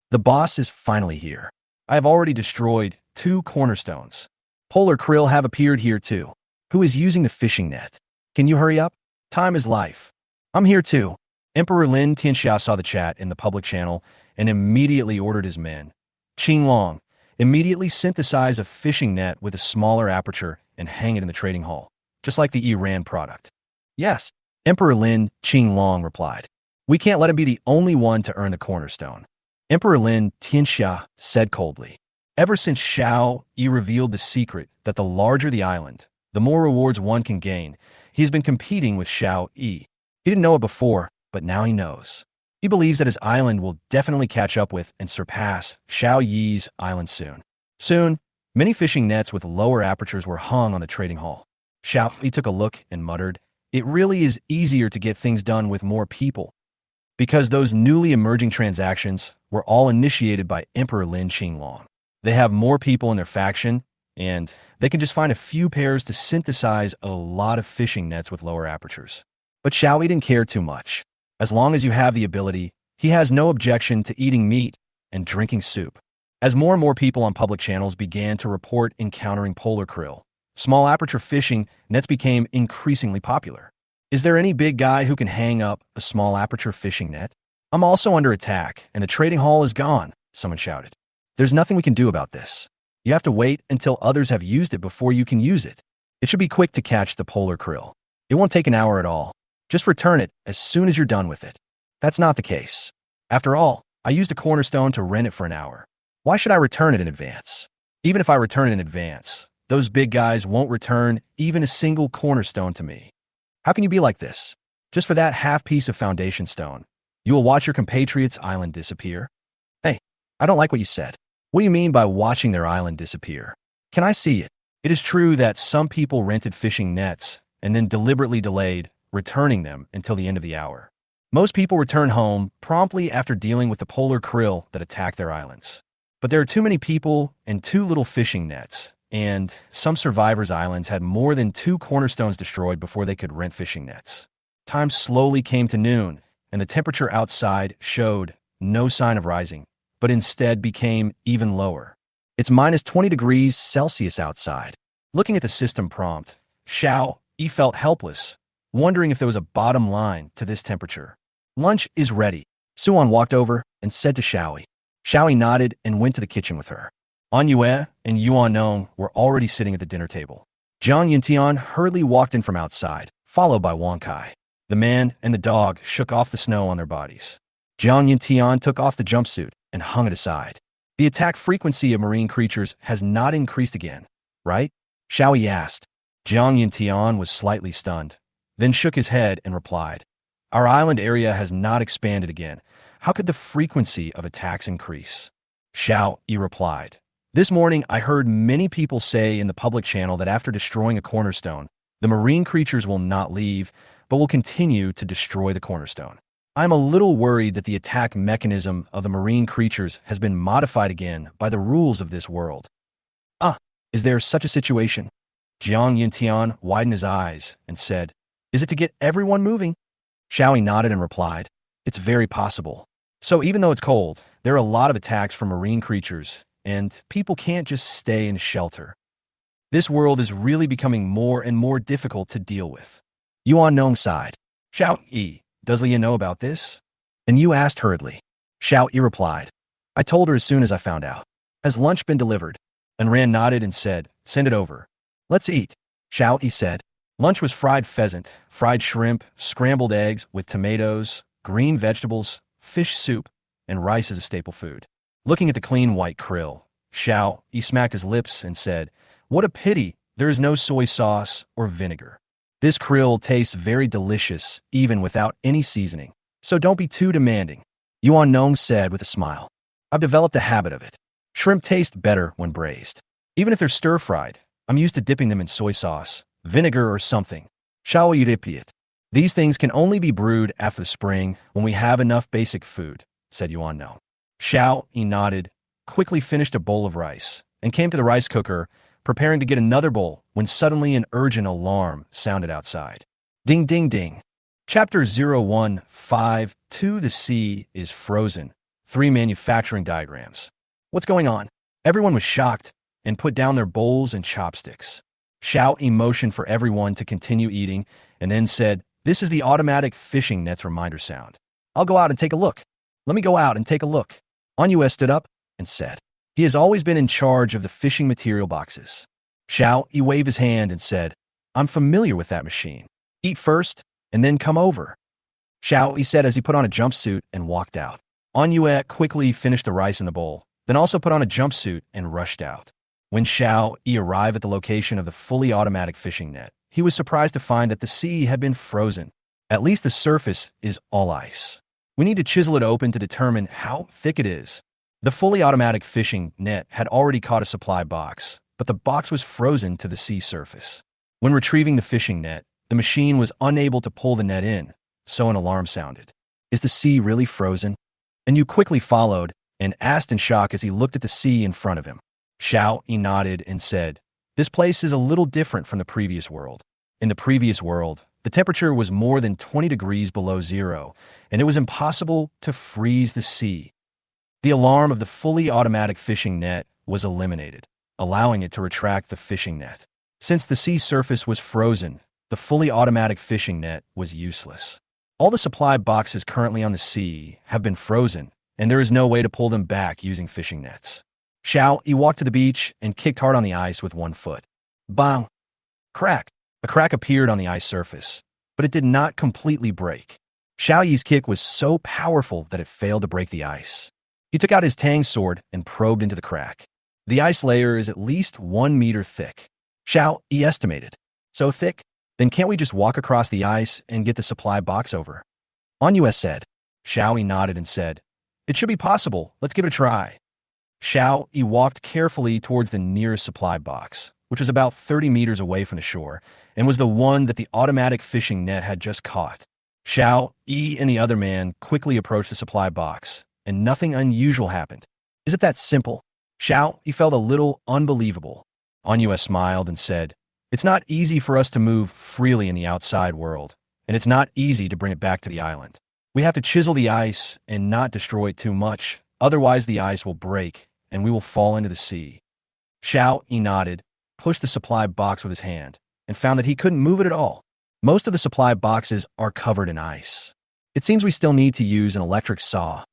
The boss is finally here. I have already destroyed 2 cornerstones. Polar krill have appeared here too. Who is using the fishing net? Can you hurry up? Time is life. I'm here too. Emperor Lin Tianxia saw the chat in the public channel and immediately ordered his men. Qinglong immediately synthesized a fishing net with a smaller aperture and hang it in the trading hall, just like the Iran product. Yes, Emperor Lin Qinglong replied. We can't let him be the only one to earn the cornerstone. Emperor Lin Tianxia said coldly. Ever since Xiao Yi revealed the secret that the larger the island, the more rewards one can gain, he has been competing with Xiao Yi. He didn't know it before, but now he knows. He believes that his island will definitely catch up with and surpass Xiao Yi's island soon. Soon, many fishing nets with lower apertures were hung on the trading hall. Xiao Yi took a look and muttered, it really is easier to get things done with more people. Because those newly emerging transactions were all initiated by Emperor Lin Qinglong. They have more people in their faction, and they can just find a few pairs to synthesize a lot of fishing nets with lower apertures. But Xiao Yi didn't care too much. As long as you have the ability, he has no objection to eating meat and drinking soup. As more and more people on public channels began to report encountering polar krill, small aperture fishing nets became increasingly popular. Is there any big guy who can hang up a small aperture fishing net? I'm also under attack, and the trading hall is gone, someone shouted. There's nothing we can do about this. You have to wait until others have used it before you can use it. It should be quick to catch the polar krill. It won't take an hour at all. Just return it as soon as you're done with it. That's not the case. After all, I used a cornerstone to rent it for an hour. Why should I return it in advance? Even if I return it in advance, those big guys won't return even a single cornerstone to me. How can you be like this? Just for that half piece of foundation stone, you will watch your compatriots' island disappear? Hey, I don't like what you said. What do you mean by watching their island disappear? Can I see it? It is true that some people rented fishing nets and then deliberately delayed returning them until the end of the hour. Most people return home promptly after dealing with the polar krill that attack their islands. But there are too many people and too little fishing nets, and some survivors' islands had more than 2 cornerstones destroyed before they could rent fishing nets. Time slowly came to noon, and the temperature outside showed no sign of rising, but instead became even lower. It's minus 20 degrees Celsius outside. Looking at the system prompt, Xiao Yi felt helpless, wondering if there was a bottom line to this temperature. Lunch is ready. Suan walked over and said to Xiao Yi. Xiao Yi nodded and went to the kitchen with her. Anyue and Yuan Nong were already sitting at the dinner table. Jiang Yintian hurriedly walked in from outside, followed by Wang Kai. The man and the dog shook off the snow on their bodies. Jiang Yintian took off the jumpsuit and hung it aside. The attack frequency of marine creatures has not increased again, right? Xiao Yi asked. Jiang Yintian was slightly stunned, then shook his head and replied, "Our island area has not expanded again. How could the frequency of attacks increase?" Xiao Yi replied, "This morning I heard many people say in the public channel that after destroying a cornerstone, the marine creatures will not leave, but will continue to destroy the cornerstone. I'm a little worried that the attack mechanism of the marine creatures has been modified again by the rules of this world." "Ah, is there such a situation?" Jiang Yintian widened his eyes and said, "Is it to get everyone moving?" Xiaoyi nodded and replied, "It's very possible. So even though it's cold, there are a lot of attacks from marine creatures, and people can't just stay in shelter. This world is really becoming more and more difficult to deal with." Yuan Nong sighed. "Xiao Yi, does Leah know about this?" And Yu asked hurriedly. Xiao Yi replied, "I told her as soon as I found out. Has lunch been delivered?" And Ran nodded and said, "Send it over." "Let's eat," Xiao Yi said. Lunch was fried pheasant, fried shrimp, scrambled eggs with tomatoes, green vegetables, fish soup, and rice as a staple food. Looking at the clean white krill, Xiao Yi smacked his lips and said, "What a pity there is no soy sauce or vinegar. This krill tastes very delicious even without any seasoning, so don't be too demanding." Yuan Nong said with a smile, "I've developed a habit of it. Shrimp taste better when braised. Even if they're stir-fried, I'm used to dipping them in soy sauce, vinegar, or something. Shaoyuripiet. These things can only be brewed after the spring when we have enough basic food," said Yuan Nong. Xiao Yi nodded, quickly finished a bowl of rice, and came to the rice cooker, preparing to get another bowl when suddenly an urgent alarm sounded outside. Ding, ding, ding. Chapter 0152. The sea is frozen. 3 manufacturing diagrams. What's going on? Everyone was shocked and put down their bowls and chopsticks. Xiao Yi motioned for everyone to continue eating and then said, "This is the automatic fishing net's reminder sound. I'll go out and take a look. Let me go out and take a look." Anyue stood up and said, "He has always been in charge of the fishing material boxes." Xiao Yi waved his hand and said, "I'm familiar with that machine. Eat first and then come over." Xiao Yi said as he put on a jumpsuit and walked out. Anyue quickly finished the rice in the bowl, then also put on a jumpsuit and rushed out. When Xiao Yi arrived at the location of the fully automatic fishing net, he was surprised to find that the sea had been frozen. At least the surface is all ice. We need to chisel it open to determine how thick it is. The fully automatic fishing net had already caught a supply box, but the box was frozen to the sea surface. When retrieving the fishing net, the machine was unable to pull the net in, so an alarm sounded. "Is the sea really frozen?" And Yu quickly followed and asked in shock as he looked at the sea in front of him. Xiao Yi nodded and said, "This place is a little different from the previous world. In the previous world, the temperature was more than 20 degrees below zero, and it was impossible to freeze the sea." The alarm of the fully automatic fishing net was eliminated, allowing it to retract the fishing net. Since the sea surface was frozen, the fully automatic fishing net was useless. All the supply boxes currently on the sea have been frozen, and there is no way to pull them back using fishing nets. Xiao Yi walked to the beach and kicked hard on the ice with one foot. Bang! Crack! A crack appeared on the ice surface, but it did not completely break. Xiao Yi's kick was so powerful that it failed to break the ice. He took out his tang sword and probed into the crack. The ice layer is at least 1 meter thick. Xiao Yi estimated. "So thick? Then can't we just walk across the ice and get the supply box over?" Anyue said. Xiao Yi nodded and said, "It should be possible. Let's give it a try." Xiao Yi walked carefully towards the nearest supply box, which was about 30 meters away from the shore, and was the one that the automatic fishing net had just caught. Xiao Yi and the other man quickly approached the supply box, and nothing unusual happened. "Is it that simple?" Xiao Yi felt a little unbelievable. Anyue smiled and said, "It's not easy for us to move freely in the outside world, and it's not easy to bring it back to the island. We have to chisel the ice and not destroy it too much, otherwise the ice will break and we will fall into the sea." Xiao Yi nodded, pushed the supply box with his hand, and found that he couldn't move it at all. Most of the supply boxes are covered in ice. "It seems we still need to use an electric saw,"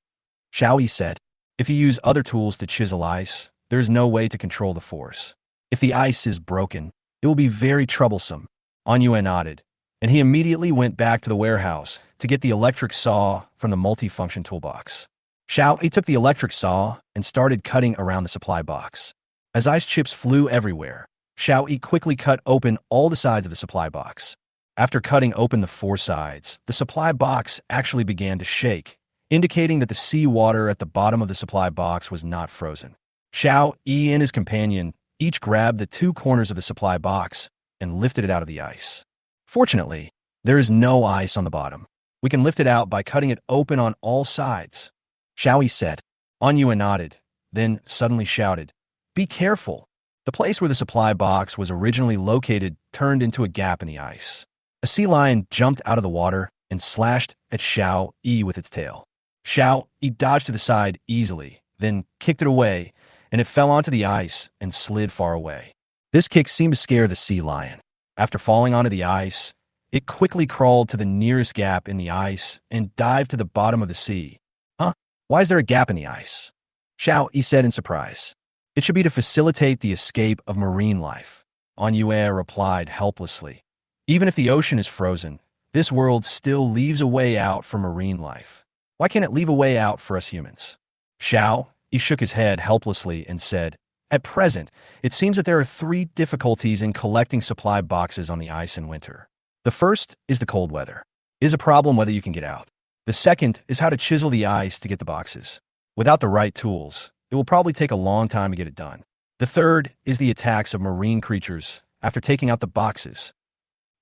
Xiao Yi said. "If you use other tools to chisel ice, there is no way to control the force. If the ice is broken, it will be very troublesome." Anyue nodded, and he immediately went back to the warehouse to get the electric saw from the multifunction toolbox. Xiao Yi took the electric saw and started cutting around the supply box. As ice chips flew everywhere, Xiao Yi quickly cut open all the sides of the supply box. After cutting open the four sides, the supply box actually began to shake, indicating that the seawater at the bottom of the supply box was not frozen. Xiao Yi and his companion each grabbed the two corners of the supply box and lifted it out of the ice. Fortunately, there is no ice on the bottom. We can lift it out by cutting it open on all sides. Xiao Yi said. Anyue nodded, then suddenly shouted, "Be careful!" The place where the supply box was originally located turned into a gap in the ice. A sea lion jumped out of the water and slashed at Xiao Yi with its tail. Xiao Yi dodged to the side easily, then kicked it away, and it fell onto the ice and slid far away. This kick seemed to scare the sea lion. After falling onto the ice, it quickly crawled to the nearest gap in the ice and dived to the bottom of the sea. Huh? Why is there a gap in the ice? Xiao Yi said in surprise. It should be to facilitate the escape of marine life. Anyue replied helplessly. Even if the ocean is frozen, this world still leaves a way out for marine life. Why can't it leave a way out for us humans? Xiao Yi shook his head helplessly and said, At present, it seems that there are three difficulties in collecting supply boxes on the ice in winter. The first is the cold weather. It is a problem whether you can get out. The second is how to chisel the ice to get the boxes. Without the right tools, it will probably take a long time to get it done. The third is the attacks of marine creatures after taking out the boxes.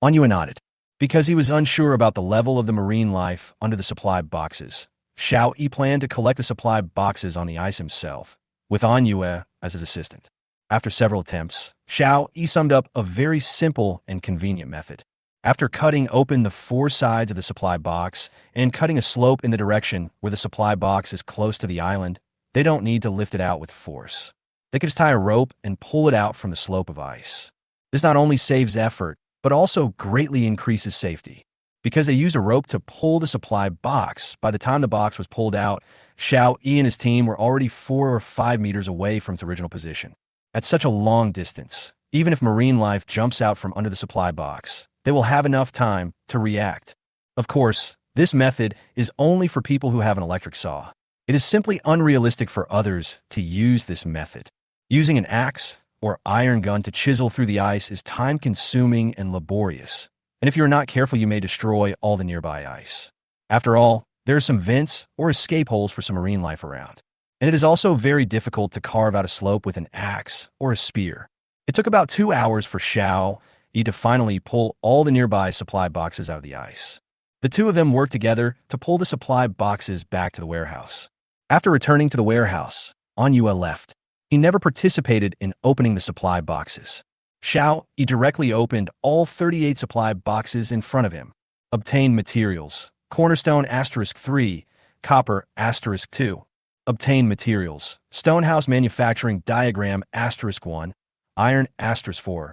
Anyue nodded. Because he was unsure about the level of the marine life under the supply boxes, Xiao Yi planned to collect the supply boxes on the ice himself, with Anyue as his assistant. After several attempts, Xiao Yi summed up a very simple and convenient method. After cutting open the four sides of the supply box and cutting a slope in the direction where the supply box is close to the island, they don't need to lift it out with force. They can just tie a rope and pull it out from the slope of ice. This not only saves effort, but also greatly increases safety. Because they used a rope to pull the supply box, by the time the box was pulled out, Xiao Yi and his team were already 4 or 5 meters away from its original position. At such a long distance, even if marine life jumps out from under the supply box, they will have enough time to react. Of course, this method is only for people who have an electric saw. It is simply unrealistic for others to use this method. Using an axe or iron gun to chisel through the ice is time-consuming and laborious, and if you are not careful, you may destroy all the nearby ice. After all, there are some vents or escape holes for some marine life around, and it is also very difficult to carve out a slope with an axe or a spear. It took about 2 hours for Xiao Yi to finally pull all the nearby supply boxes out of the ice. The two of them worked together to pull the supply boxes back to the warehouse. After returning to the warehouse, Anyue left. He never participated in opening the supply boxes. Xiao Yi directly opened all 38 supply boxes in front of him. Obtained materials: cornerstone *3, copper *2. Obtained materials: stonehouse manufacturing diagram *1, iron *4.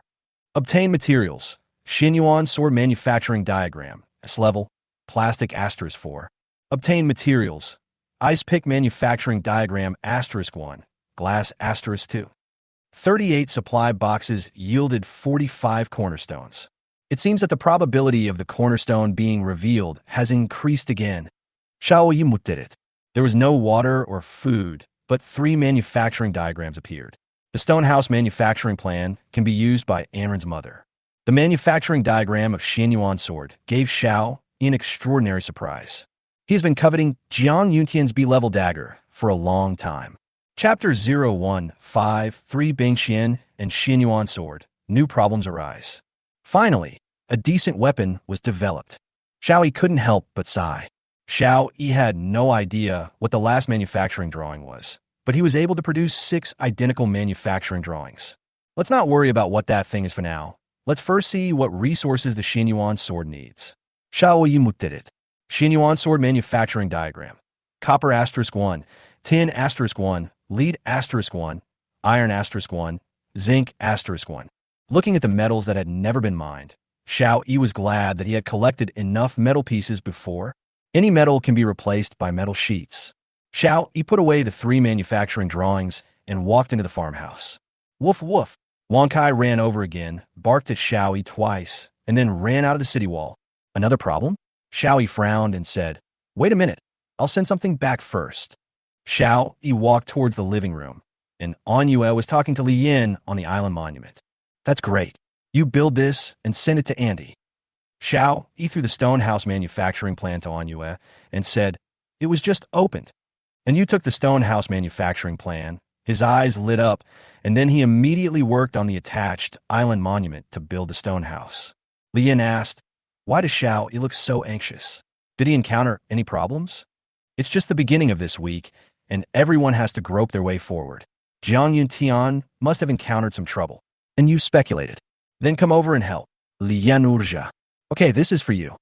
Obtained materials: Xinyuan sword manufacturing diagram S-level, plastic *4. Obtained materials: ice pick manufacturing diagram *1, glass *2. 38 supply boxes yielded 45 cornerstones. It seems that the probability of the cornerstone being revealed has increased again. Xiao Yi did it. There was no water or food, but 3 manufacturing diagrams appeared. The stonehouse manufacturing plan can be used by Anren's mother. The manufacturing diagram of Xianyuan sword gave Xiao Yi an extraordinary surprise. He has been coveting Jiang Yuntian's B-level dagger for a long time. Chapter 0153 Bingxian and Xianyuan sword. New problems arise. Finally, a decent weapon was developed. Xiao Yi couldn't help but sigh. Xiao Yi had no idea what the last manufacturing drawing was, but he was able to produce 6 identical manufacturing drawings. Let's not worry about what that thing is for now. Let's first see what resources the Xianyuan sword needs. Xiao Yi did it. Xianyuan sword manufacturing diagram. Copper *1, tin *1, lead *1, iron *1, zinc *1. Looking at the metals that had never been mined, Xiao Yi was glad that he had collected enough metal pieces before. Any metal can be replaced by metal sheets. Xiao Yi put away the 3 manufacturing drawings and walked into the farmhouse. Woof woof. Wang Kai ran over again, barked at Xiao Yi twice, and then ran out of the city wall. Another problem? Xiao Yi frowned and said, Wait a minute, I'll send something back first. Xiao Yi walked towards the living room, and Anyue was talking to Li Yin on the island monument. That's great. You build this and send it to Andy. Xiao Yi threw the stone house manufacturing plan to Anyue and said, "It was just opened." And you took the stone house manufacturing plan. His eyes lit up, and then he immediately worked on the attached island monument to build the stone house. Li Yin asked, "Why does Xiao Yi look so anxious? Did he encounter any problems?" "It's just the beginning of this week, and everyone has to grope their way forward. Jiang Yuntian must have encountered some trouble, and you speculated. Then come over and help." Li Yan Urja. "Okay, this is for you."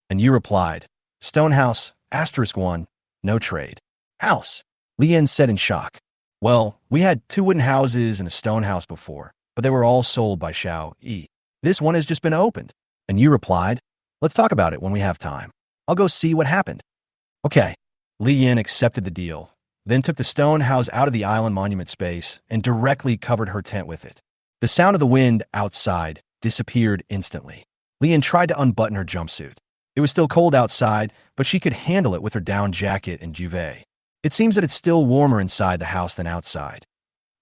And you replied, "Stonehouse, *1, no trade." "House," Li Yan said in shock. "Well, we had 2 wooden houses and a stone house before, but they were all sold by Xiao Yi. This one has just been opened." And you replied, "Let's talk about it when we have time. I'll go see what happened." "Okay." Li Yin accepted the deal, then took the stone house out of the island monument space and directly covered her tent with it. The sound of the wind outside disappeared instantly. Li Yin tried to unbutton her jumpsuit. It was still cold outside, but she could handle it with her down jacket and duvet. It seems that it's still warmer inside the house than outside.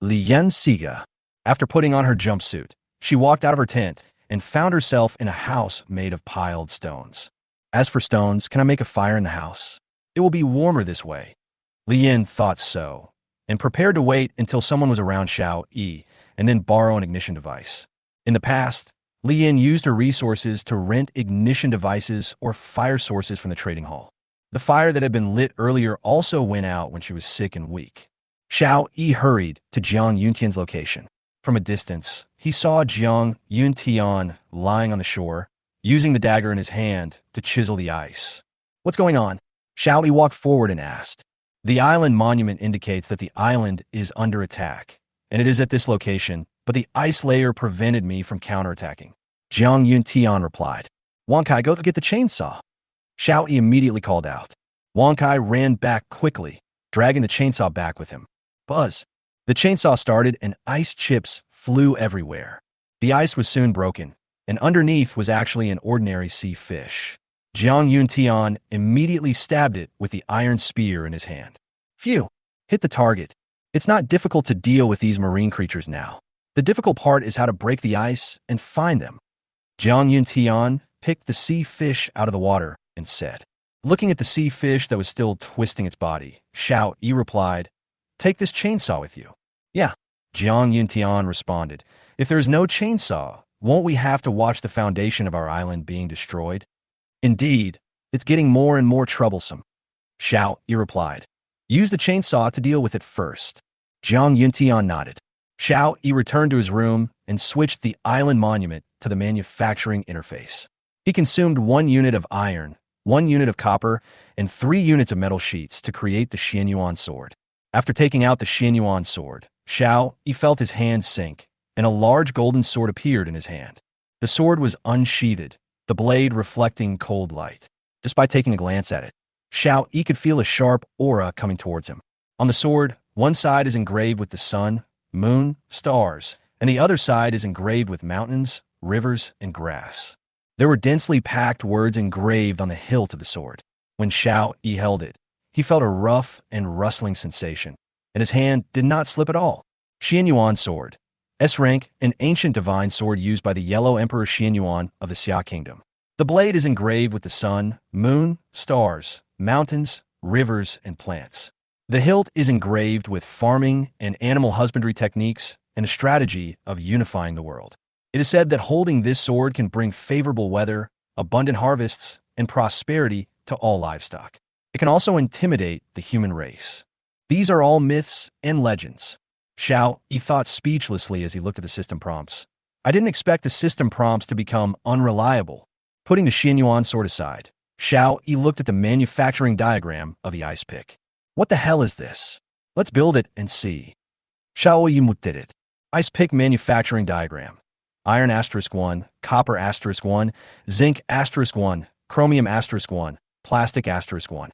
Li Yan Siga. After putting on her jumpsuit, she walked out of her tent and found herself in a house made of piled stones. "As for stones, can I make a fire in the house? It will be warmer this way." Li Yin thought so, and prepared to wait until someone was around Xiao Yi and then borrow an ignition device. In the past, Li Yin used her resources to rent ignition devices or fire sources from the trading hall. The fire that had been lit earlier also went out when she was sick and weak. Xiao Yi hurried to Jiang Yuntian's location. From a distance, he saw Jiang Yuntian lying on the shore, using the dagger in his hand to chisel the ice. "What's going on?" Xiao Yi walked forward and asked. "The island monument indicates that the island is under attack, and it is at this location, but the ice layer prevented me from counterattacking." Jiang Yuntian replied. "Wang Kai, go get the chainsaw." Xiao Yi immediately called out. Wang Kai ran back quickly, dragging the chainsaw back with him. Buzz! The chainsaw started and ice chips flew everywhere. The ice was soon broken, and underneath was actually an ordinary sea fish. Jiang Yuntian immediately stabbed it with the iron spear in his hand. Phew! Hit the target. It's not difficult to deal with these marine creatures now. The difficult part is how to break the ice and find them. Jiang Yuntian picked the sea fish out of the water and said. Looking at the sea fish that was still twisting its body, Xiao Yi replied, "Take this chainsaw with you." "Yeah." Jiang Yuntian responded, "If there's no chainsaw, won't we have to watch the foundation of our island being destroyed?" "Indeed, it's getting more and more troublesome." Xiao Yi replied, "Use the chainsaw to deal with it first." Jiang Yuntian nodded. Xiao Yi returned to his room and switched the island monument to the manufacturing interface. He consumed 1 unit of iron, 1 unit of copper, and 3 units of metal sheets to create the Xianyuan sword. After taking out the Xianyuan sword, Xiao Yi felt his hand sink, and a large golden sword appeared in his hand. The sword was unsheathed, the blade reflecting cold light. Just by taking a glance at it, Xiao Yi could feel a sharp aura coming towards him. On the sword, one side is engraved with the sun, moon, stars, and the other side is engraved with mountains, rivers, and grass. There were densely packed words engraved on the hilt of the sword. When Xiao Yi held it, he felt a rough and rustling sensation, and his hand did not slip at all. Xianyuan sword, S-rank, an ancient divine sword used by the Yellow Emperor Xianyuan of the Xia Kingdom. The blade is engraved with the sun, moon, stars, mountains, rivers, and plants. The hilt is engraved with farming and animal husbandry techniques and a strategy of unifying the world. It is said that holding this sword can bring favorable weather, abundant harvests, and prosperity to all livestock. It can also intimidate the human race. These are all myths and legends. Xiao Yi thought speechlessly as he looked at the system prompts. I didn't expect the system prompts to become unreliable. Putting the Xianyuan sword aside, Xiao Yi looked at the manufacturing diagram of the ice pick. What the hell is this? Let's build it and see. Xiao Yi did it. Ice pick manufacturing diagram. Iron *1, copper *1, zinc *1, chromium *1, plastic *1.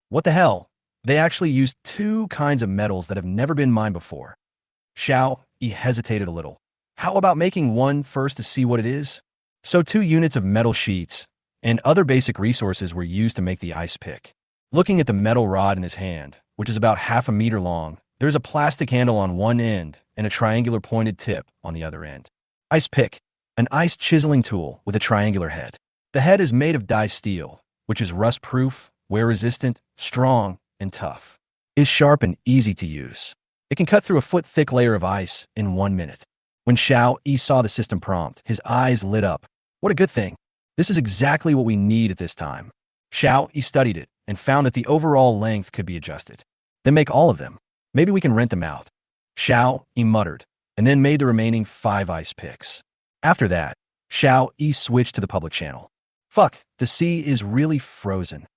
What the hell? They actually used 2 kinds of metals that have never been mined before. Xiao Yi hesitated a little. How about making one first to see what it is? So 2 units of metal sheets and other basic resources were used to make the ice pick. Looking at the metal rod in his hand, which is about half a meter long, there's a plastic handle on one end and a triangular pointed tip on the other end. Ice pick, an ice chiseling tool with a triangular head. The head is made of die steel, which is rust-proof, wear-resistant, strong, and tough. It is sharp and easy to use. It can cut through a foot-thick layer of ice in 1 minute. When Xiao Yi saw the system prompt, his eyes lit up. What a good thing. This is exactly what we need at this time. Xiao Yi studied it and found that the overall length could be adjusted. Then make all of them. Maybe we can rent them out. Xiao Yi muttered, and then made the remaining 5 ice picks. After that, Xiao Yi switched to the public channel. Fuck, the sea is really frozen.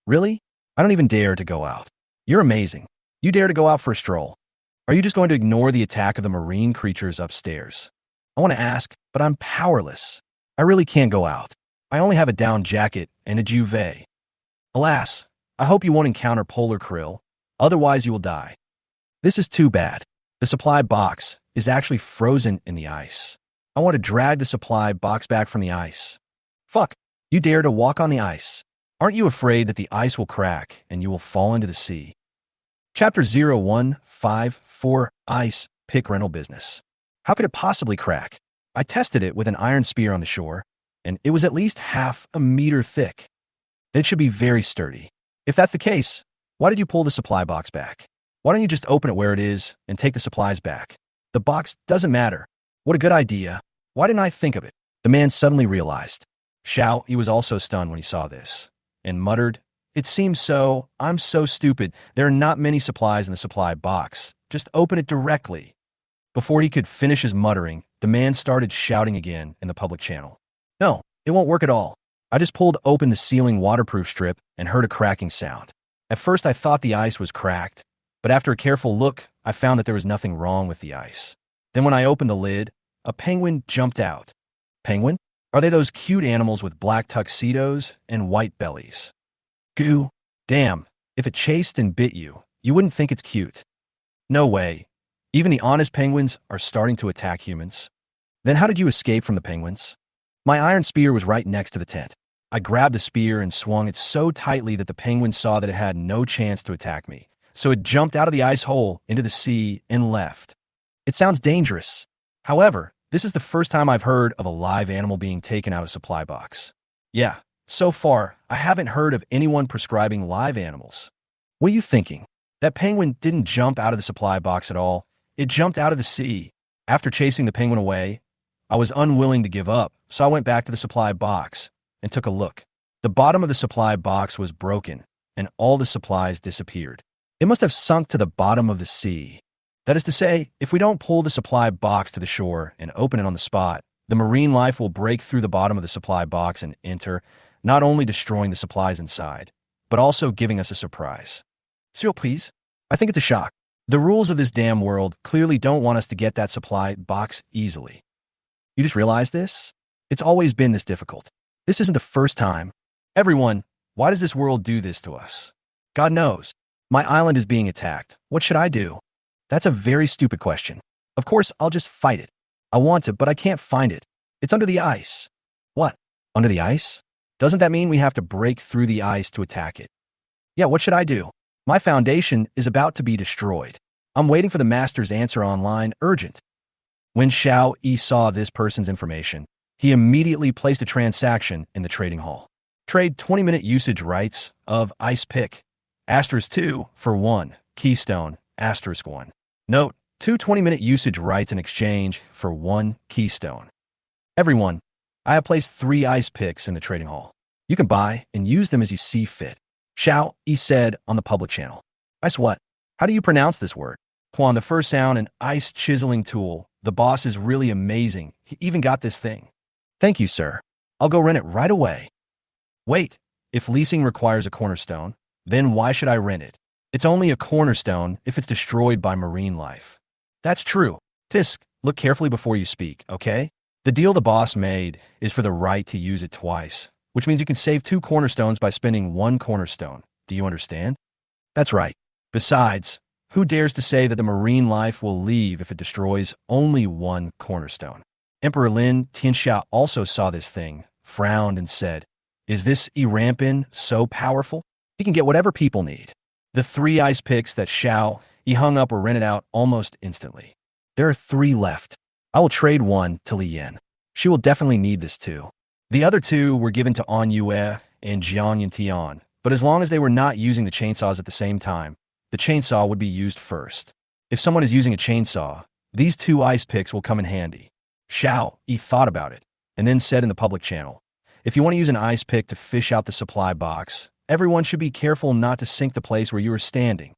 Really? I don't even dare to go out. You're amazing. You dare to go out for a stroll. Are you just going to ignore the attack of the marine creatures upstairs? I want to ask, but I'm powerless. I really can't go out. I only have a down jacket and a duvet. Alas, I hope you won't encounter polar krill, otherwise you will die. This is too bad. The supply box is actually frozen in the ice. I want to drag the supply box back from the ice. Fuck, you dare to walk on the ice. Aren't you afraid that the ice will crack and you will fall into the sea? Chapter 0154 Ice Pick Rental Business. How could it possibly crack? I tested it with an iron spear on the shore, and it was at least half a meter thick. It should be very sturdy. If that's the case, why did you pull the supply box back? Why don't you just open it where it is and take the supplies back? The box doesn't matter. What a good idea. Why didn't I think of it? The man suddenly realized. Xiao Yi was also stunned when he saw this, and muttered, "It seems so. I'm so stupid. There are not many supplies in the supply box. Just open it directly." Before he could finish his muttering, the man started shouting again in the public channel. "No, it won't work at all. I just pulled open the ceiling waterproof strip and heard a cracking sound. At first I thought the ice was cracked, but after a careful look, I found that there was nothing wrong with the ice. Then when I opened the lid, a penguin jumped out." Penguin? Are they those cute animals with black tuxedos and white bellies? Goo. Damn, if it chased and bit you, you wouldn't think it's cute. No way. Even the honest penguins are starting to attack humans. Then how did you escape from the penguins? My iron spear was right next to the tent. I grabbed the spear and swung it so tightly that the penguin saw that it had no chance to attack me. So it jumped out of the ice hole into the sea and left. It sounds dangerous. However, this is the first time I've heard of a live animal being taken out of a supply box. Yeah, so far, I haven't heard of anyone prescribing live animals. What are you thinking? That penguin didn't jump out of the supply box at all. It jumped out of the sea. After chasing the penguin away, I was unwilling to give up, so I went back to the supply box and took a look. The bottom of the supply box was broken, and all the supplies disappeared. It must have sunk to the bottom of the sea. That is to say, if we don't pull the supply box to the shore and open it on the spot, the marine life will break through the bottom of the supply box and enter, not only destroying the supplies inside, but also giving us a surprise. Surprise? I think it's a shock. The rules of this damn world clearly don't want us to get that supply box easily. You just realized this? It's always been this difficult. This isn't the first time. Everyone, why does this world do this to us? God knows. My island is being attacked. What should I do? That's a very stupid question. Of course, I'll just fight it. I want to, but I can't find it. It's under the ice. What? Under the ice? Doesn't that mean we have to break through the ice to attack it? Yeah, what should I do? My foundation is about to be destroyed. I'm waiting for the master's answer online, urgent. When Xiao Yi saw this person's information, he immediately placed a transaction in the trading hall. Trade 20-minute usage rights of Ice Pick, *2 for 1, Keystone, *1. Note, 2 20-minute usage rights in exchange for 1 Keystone. Everyone, I have placed 3 ice picks in the trading hall. You can buy and use them as you see fit. Xiao Yi said on the public channel. Ice what? How do you pronounce this word? Quan, the first sound, an ice chiseling tool. The boss is really amazing. He even got this thing. Thank you, sir. I'll go rent it right away. Wait, if leasing requires a cornerstone, then why should I rent it? It's only a cornerstone if it's destroyed by marine life. That's true. Tisk, look carefully before you speak, okay? The deal the boss made is for the right to use it twice, which means you can save 2 cornerstones by spending 1 cornerstone. Do you understand? That's right. Besides, who dares to say that the marine life will leave if it destroys only 1 cornerstone? Emperor Lin Tianxia also saw this thing, frowned, and said, "Is this Rampin so powerful? He can get whatever people need." The 3 ice picks that Xiao Yi hung up were rented out almost instantly. There are 3 left. I will trade one to Li Yan. She will definitely need this too. The other two were given to An Yue and Jiang Yantian, but as long as they were not using the chainsaws at the same time, the chainsaw would be used first. If someone is using a chainsaw, these two ice picks will come in handy. Xiao Yi thought about it, and then said in the public channel, if you want to use an ice pick to fish out the supply box, everyone should be careful not to sink the place where you are standing.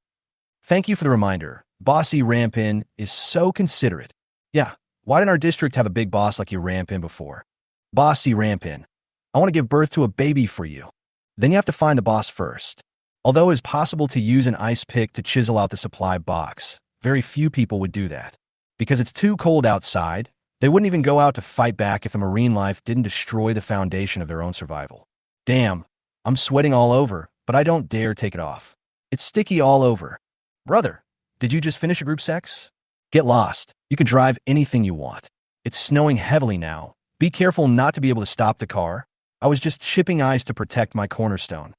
Thank you for the reminder. Bossy Rampin is so considerate. Yeah, why didn't our district have a big boss like you Rampin before? Bossy Rampin, I want to give birth to a baby for you. Then you have to find the boss first. Although it is possible to use an ice pick to chisel out the supply box, very few people would do that. Because it's too cold outside, they wouldn't even go out to fight back if the marine life didn't destroy the foundation of their own survival. Damn, I'm sweating all over, but I don't dare take it off. It's sticky all over. Brother, did you just finish a group sex? Get lost. You can drive anything you want. It's snowing heavily now. Be careful not to be able to stop the car. I was just chipping ice to protect my cornerstone.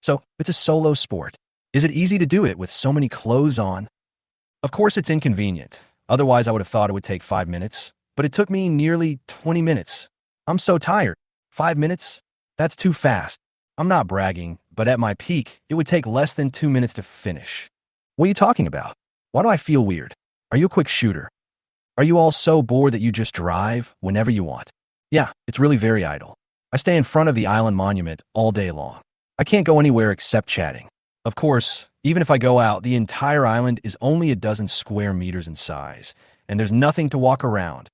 So, it's a solo sport. Is it easy to do it with so many clothes on? Of course it's inconvenient. Otherwise I would have thought it would take 5 minutes. But it took me nearly 20 minutes. I'm so tired. 5 minutes? That's too fast. I'm not bragging, but at my peak, it would take less than 2 minutes to finish. What are you talking about? Why do I feel weird? Are you a quick shooter? Are you all so bored that you just drive whenever you want? Yeah, it's really very idle. I stay in front of the island monument all day long. I can't go anywhere except chatting. Of course, even if I go out, the entire island is only a dozen square meters in size, and there's nothing to walk around.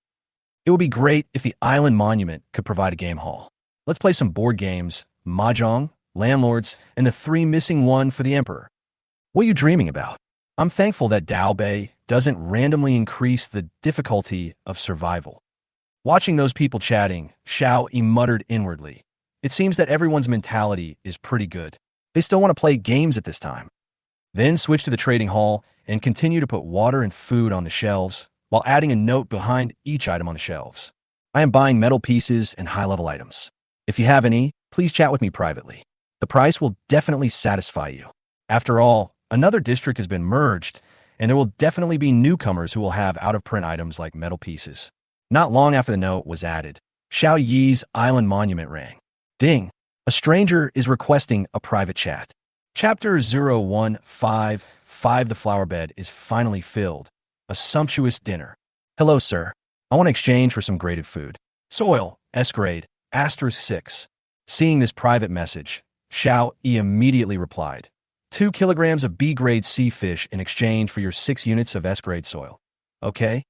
It would be great if the island monument could provide a game hall. Let's play some board games, mahjong, landlords, and the 3 missing one for the emperor. What are you dreaming about? I'm thankful that Dao Bei doesn't randomly increase the difficulty of survival. Watching those people chatting, Xiao Yi muttered inwardly. It seems that everyone's mentality is pretty good. They still want to play games at this time. Then switch to the trading hall and continue to put water and food on the shelves, while adding a note behind each item on the shelves. I am buying metal pieces and high-level items. If you have any, please chat with me privately. The price will definitely satisfy you. After all, another district has been merged, and there will definitely be newcomers who will have out-of-print items like metal pieces. Not long after the note was added, Xiao Yi's island monument rang. Ding! A stranger is requesting a private chat. Chapter 0155. The flower bed is finally filled. A sumptuous dinner. Hello, sir. I want to exchange for some graded food. Soil, S grade, *6. Seeing this private message, Xiao Yi immediately replied, 2 kilograms of B-grade sea fish in exchange for your 6 units of S-grade soil. Okay?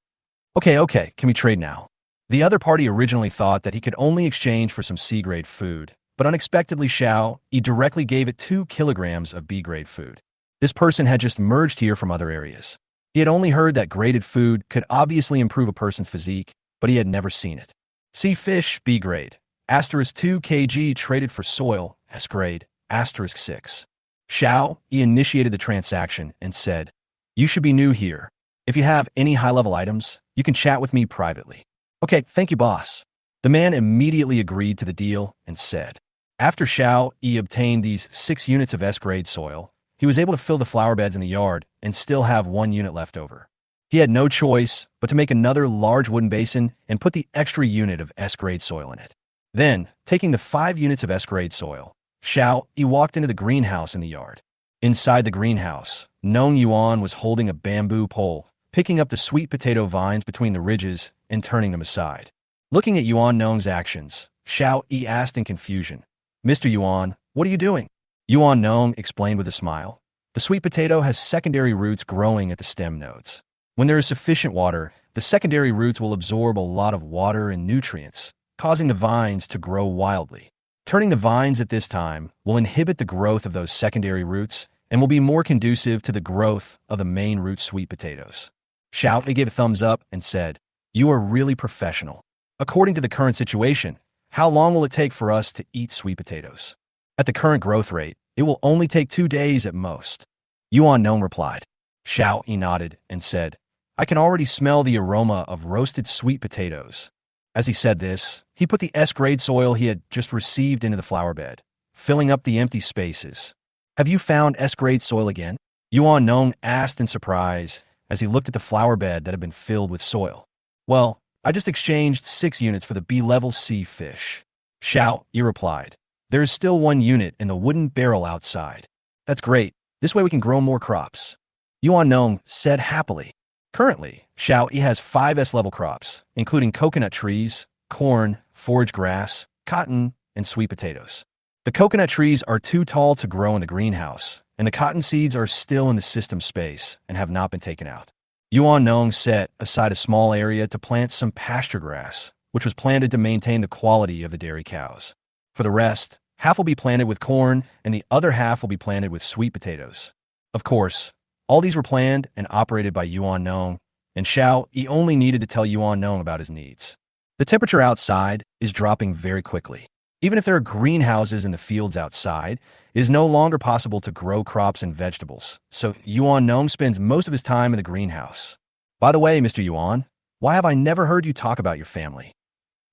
Okay, can we trade now? The other party originally thought that he could only exchange for some C-grade food, but unexpectedly Xiao Yi directly gave it 2 kilograms of B-grade food. This person had just merged here from other areas. He had only heard that graded food could obviously improve a person's physique, but he had never seen it. Sea fish, B-grade, *2 kg traded for soil, S-grade, *6. Xiao Yi initiated the transaction and said, you should be new here. If you have any high-level items, you can chat with me privately. Okay, thank you, boss. The man immediately agreed to the deal and said, after Xiao Yi obtained these 6 units of S-grade soil, he was able to fill the flower beds in the yard and still have 1 unit left over. He had no choice but to make another large wooden basin and put the extra unit of S-grade soil in it. Then, taking the 5 units of S-grade soil, Xiao Yi walked into the greenhouse in the yard. Inside the greenhouse, Nong Yuan was holding a bamboo pole, picking up the sweet potato vines between the ridges and turning them aside. Looking at Yuan Nong's actions, Xiao Yi asked in confusion, Mr. Yuan, what are you doing? Yuan Nong explained with a smile. The sweet potato has secondary roots growing at the stem nodes. When there is sufficient water, the secondary roots will absorb a lot of water and nutrients, causing the vines to grow wildly. Turning the vines at this time will inhibit the growth of those secondary roots and will be more conducive to the growth of the main root sweet potatoes. Xiao Li gave a thumbs up and said, you are really professional. According to the current situation, how long will it take for us to eat sweet potatoes? At the current growth rate, it will only take 2 days at most. Yuan Nong replied. Xiao Yi nodded and said, I can already smell the aroma of roasted sweet potatoes. As he said this, he put the S-grade soil he had just received into the flower bed, filling up the empty spaces. Have you found S-grade soil again? Yuan Nong asked in surprise as he looked at the flower bed that had been filled with soil. Well, I just exchanged 6 units for the B-level sea fish. Xiao Yi replied. There is still 1 unit in the wooden barrel outside. That's great. This way we can grow more crops. Yuan Nong said happily. Currently, Xiao Yi has 5 S-level crops, including coconut trees, corn, forage grass, cotton, and sweet potatoes. The coconut trees are too tall to grow in the greenhouse, and the cotton seeds are still in the system space and have not been taken out. Yuan Nong set aside a small area to plant some pasture grass, which was planted to maintain the quality of the dairy cows. For the rest, half will be planted with corn, and the other half will be planted with sweet potatoes. Of course, all these were planned and operated by Yuan Nong, and Xiao Yi only needed to tell Yuan Nong about his needs. The temperature outside is dropping very quickly. Even if there are greenhouses in the fields outside, it is no longer possible to grow crops and vegetables, so Yuan Nong spends most of his time in the greenhouse. By the way, Mr. Yuan, why have I never heard you talk about your family?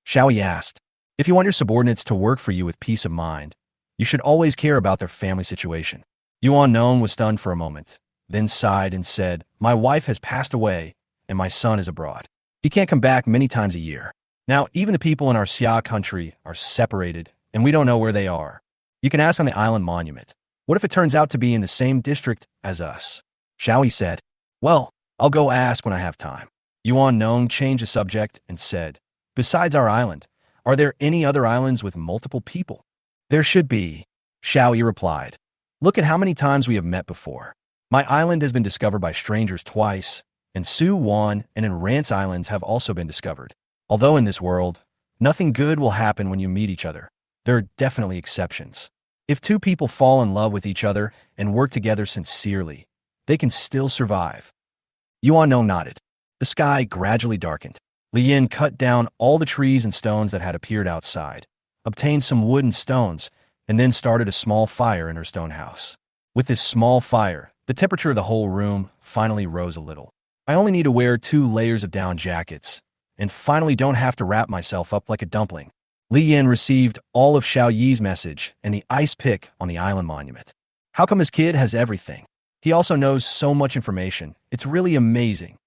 Xiao Yi asked. If you want your subordinates to work for you with peace of mind, you should always care about their family situation. Yuan Nong was stunned for a moment, then sighed and said, My wife has passed away, and my son is abroad. He can't come back many times a year. Now, even the people in our Xia country are separated, and we don't know where they are. You can ask on the island monument. What if it turns out to be in the same district as us? Xiao Yi said. Well, I'll go ask when I have time. Yuan Nong changed the subject and said, Besides our island, are there any other islands with multiple people? There should be, Xiao Yi replied. Look at how many times we have met before. My island has been discovered by strangers twice, and Su Wan and Enrance Islands have also been discovered. Although in this world, nothing good will happen when you meet each other, there are definitely exceptions. If 2 people fall in love with each other and work together sincerely, they can still survive. Yuan Nong nodded. The sky gradually darkened. Li Yin cut down all the trees and stones that had appeared outside, obtained some wood and stones, and then started a small fire in her stone house. With this small fire, the temperature of the whole room finally rose a little. I only need to wear 2 layers of down jackets, and finally don't have to wrap myself up like a dumpling. Li Yin received all of Xiao Yi's message and the ice pick on the island monument. How come his kid has everything? He also knows so much information. It's really amazing.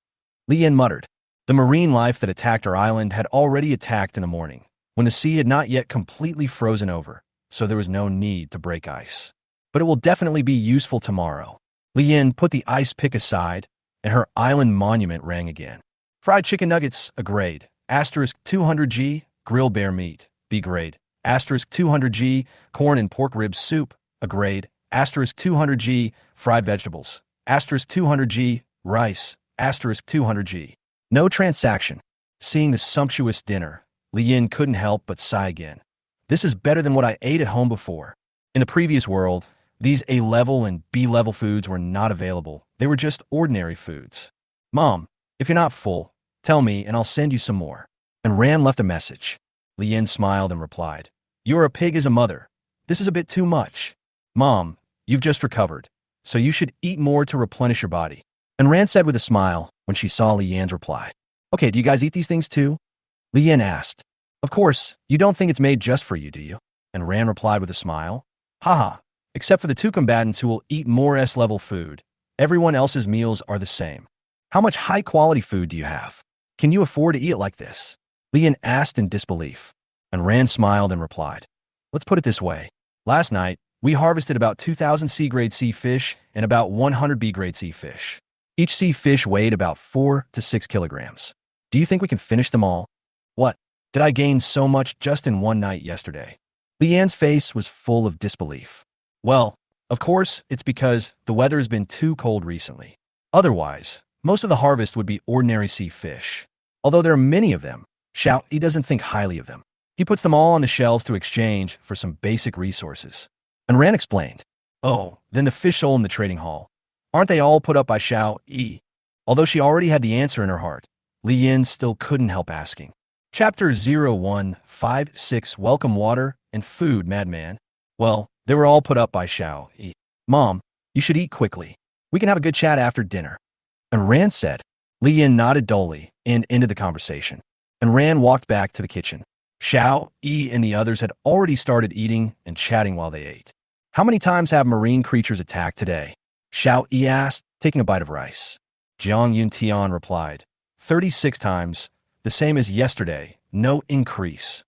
Li Yin muttered. The marine life that attacked our island had already attacked in the morning, when the sea had not yet completely frozen over, so there was no need to break ice. But it will definitely be useful tomorrow. Li Yin put the ice pick aside, and her island monument rang again. Fried chicken nuggets, a grade. Asterisk 200G, grilled bear meat, B grade. Asterisk 200G, corn and pork rib soup, a grade. Asterisk 200G, fried vegetables. Asterisk 200G, rice. Asterisk 200G. No transaction. Seeing the sumptuous dinner, Li Yin couldn't help but sigh again. This is better than what I ate at home before. In the previous world, these A-level and B-level foods were not available. They were just ordinary foods. Mom, if you're not full, tell me and I'll send you some more. And Ran left a message. Li Yin smiled and replied, You're a pig as a mother. This is a bit too much. Mom, you've just recovered, so you should eat more to replenish your body. And Ran said with a smile when she saw Li Yan's reply. Okay, do you guys eat these things too? Li Yan asked. Of course, you don't think it's made just for you, do you? And Ran replied with a smile. Haha, except for the 2 combatants who will eat more S-level food. Everyone else's meals are the same. How much high-quality food do you have? Can you afford to eat it like this? Li Yan asked in disbelief. And Ran smiled and replied. Let's put it this way. Last night, we harvested about 2,000 C-grade sea fish and about 100 B-grade sea fish. Each sea fish weighed about 4 to 6 kilograms. Do you think we can finish them all? What? Did I gain so much just in one night yesterday? Li Yan's face was full of disbelief. Well, of course, it's because the weather has been too cold recently. Otherwise, most of the harvest would be ordinary sea fish. Although there are many of them, Xiao Yi doesn't think highly of them. He puts them all on the shelves to exchange for some basic resources. And Ran explained, Oh, then the fish sold in the trading hall. Aren't they all put up by Xiao Yi? Although she already had the answer in her heart, Li Yin still couldn't help asking. Chapter 0156 Welcome Water and Food, Madman. Well, they were all put up by Xiao Yi. Mom, you should eat quickly. We can have a good chat after dinner. And Ran said. Li Yin nodded dully and ended the conversation. And Ran walked back to the kitchen. Xiao Yi and the others had already started eating and chatting while they ate. How many times have marine creatures attacked today? Xiao Yi asked, taking a bite of rice. Jiang Yun Tian replied, 36 times, The same as yesterday, no increase.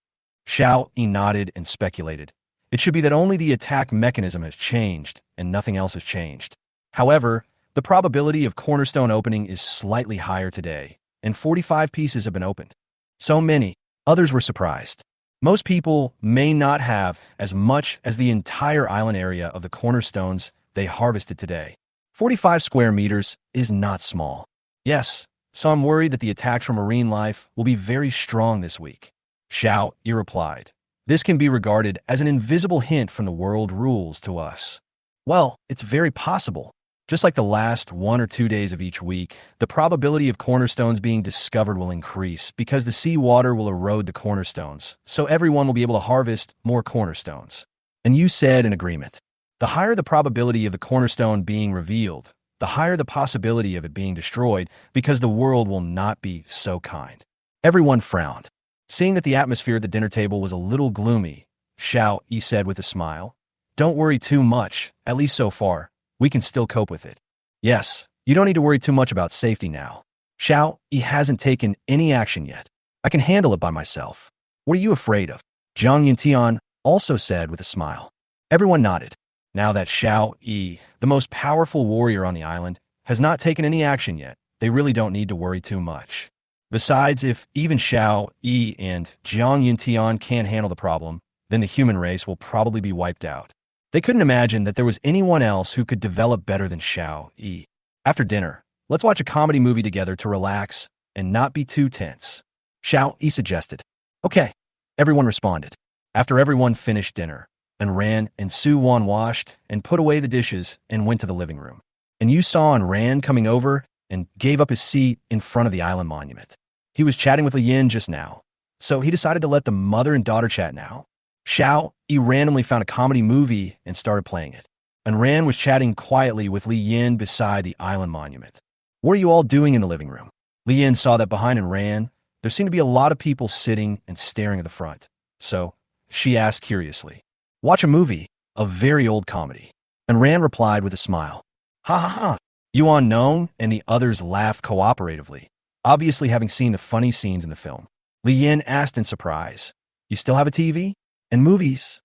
Xiao Yi nodded and speculated. It should be that only the attack mechanism has changed, and nothing else has changed. However, the probability of cornerstone opening is slightly higher today, and 45 pieces have been opened. So many. Others were surprised. Most people may not have as much as the entire island area of the cornerstones they harvested today. 45 square meters is not small. Yes, so I'm worried that the attacks from marine life will be very strong this week. Xiao Yi replied. This can be regarded as an invisible hint from the world rules to us. Well, it's very possible. Just like the last 1 or 2 days of each week, the probability of cornerstones being discovered will increase because the sea water will erode the cornerstones, so everyone will be able to harvest more cornerstones. And you said in agreement. The higher the probability of the cornerstone being revealed, the higher the possibility of it being destroyed because the world will not be so kind. Everyone frowned. Seeing that the atmosphere at the dinner table was a little gloomy, Xiao Yi said with a smile, "Don't worry too much, at least so far. We can still cope with it. Yes, you don't need to worry too much about safety now. Xiao Yi hasn't taken any action yet. I can handle it by myself. What are you afraid of?" Zhang Yintian also said with a smile. Everyone nodded. Now that Xiao Yi, the most powerful warrior on the island, has not taken any action yet, they really don't need to worry too much. Besides, if even Xiao Yi and Zhang Yintian can't handle the problem, then the human race will probably be wiped out. They couldn't imagine that there was anyone else who could develop better than Xiao Yi. After dinner, let's watch a comedy movie together to relax and not be too tense. Xiao Yi suggested. Okay, everyone responded. After everyone finished dinner, and Ran and Su Wan washed and put away the dishes and went to the living room. And you saw Ran coming over and gave up his seat in front of the island monument. He was chatting with Li Yin just now, so he decided to let the mother and daughter chat now. Xiao Yi randomly found a comedy movie and started playing it. And Ran was chatting quietly with Li Yin beside the island monument. What are you all doing in the living room? Li Yin saw that behind Ran, there seemed to be a lot of people sitting and staring at the front. So, she asked curiously, "Watch a movie, a very old comedy." And Ran replied with a smile. "Ha ha ha." Yuan Nong and the others laughed cooperatively, obviously having seen the funny scenes in the film. Li Yin asked in surprise, "You still have a TV? And movies?"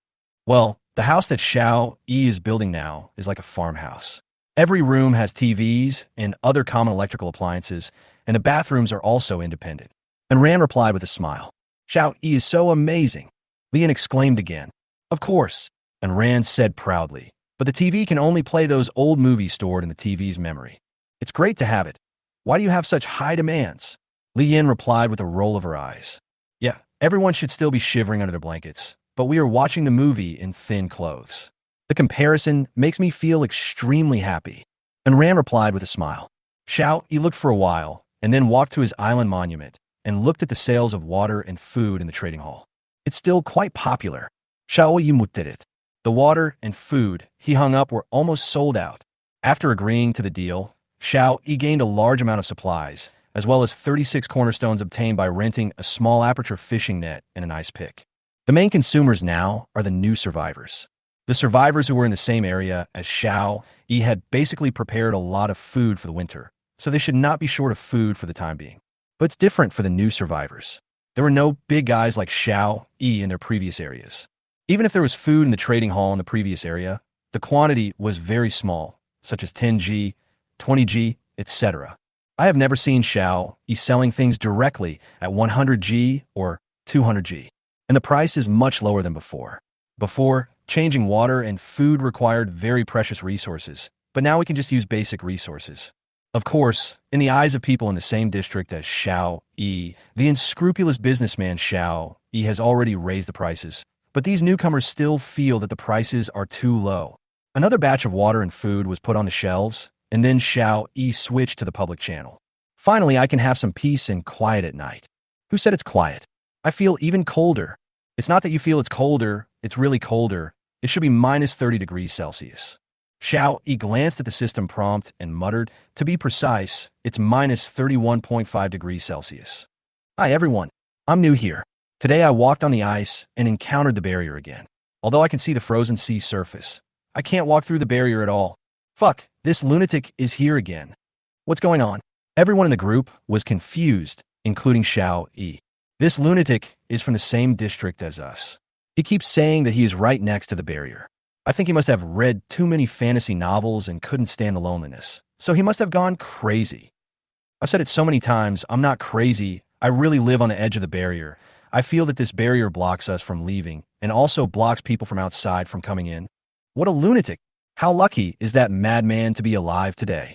Well, the house that Xiao Yi is building now is like a farmhouse. Every room has TVs and other common electrical appliances, and the bathrooms are also independent. And Ran replied with a smile. "Xiao Yi is so amazing." Li Yin exclaimed again. "Of course," and Ran said proudly, "but the TV can only play those old movies stored in the TV's memory. It's great to have it. Why do you have such high demands?" Li Yin replied with a roll of her eyes. "Yeah, everyone should still be shivering under their blankets, but we are watching the movie in thin clothes. The comparison makes me feel extremely happy." And Ran replied with a smile. Xiao Yi looked for a while, and then walked to his island monument, and looked at the sales of water and food in the trading hall. It's still quite popular. Xiao Yi looked at it. The water and food he hung up were almost sold out. After agreeing to the deal, Xiao Yi gained a large amount of supplies, as well as 36 cornerstones obtained by renting a small aperture fishing net and an ice pick. The main consumers now are the new survivors. The survivors who were in the same area as Xiao Yi had basically prepared a lot of food for the winter, so they should not be short of food for the time being. But it's different for the new survivors. There were no big guys like Xiao Yi in their previous areas. Even if there was food in the trading hall in the previous area, the quantity was very small, such as 10G, 20G, etc. I have never seen Xiao Yi selling things directly at 100G or 200G. And the price is much lower than before. Before, changing water and food required very precious resources, but now we can just use basic resources. Of course, in the eyes of people in the same district as Xiao Yi, the unscrupulous businessman Xiao Yi has already raised the prices, but these newcomers still feel that the prices are too low. Another batch of water and food was put on the shelves, and then Xiao Yi switched to the public channel. Finally, I can have some peace and quiet at night. Who said it's quiet? I feel even colder. It's not that you feel it's colder, it's really colder. It should be minus 30 degrees Celsius. Xiao Yi glanced at the system prompt and muttered, "To be precise, it's minus 31.5 degrees Celsius. Hi everyone, I'm new here. Today I walked on the ice and encountered the barrier again. Although I can see the frozen sea surface, I can't walk through the barrier at all. Fuck, this lunatic is here again. What's going on?" Everyone in the group was confused including Xiao Yi. This lunatic is from the same district as us. He keeps saying that he is right next to the barrier. I think he must have read too many fantasy novels and couldn't stand the loneliness. So he must have gone crazy. I've said it so many times, I'm not crazy. I really live on the edge of the barrier. I feel that this barrier blocks us from leaving and also blocks people from outside from coming in. What a lunatic. How lucky is that madman to be alive today?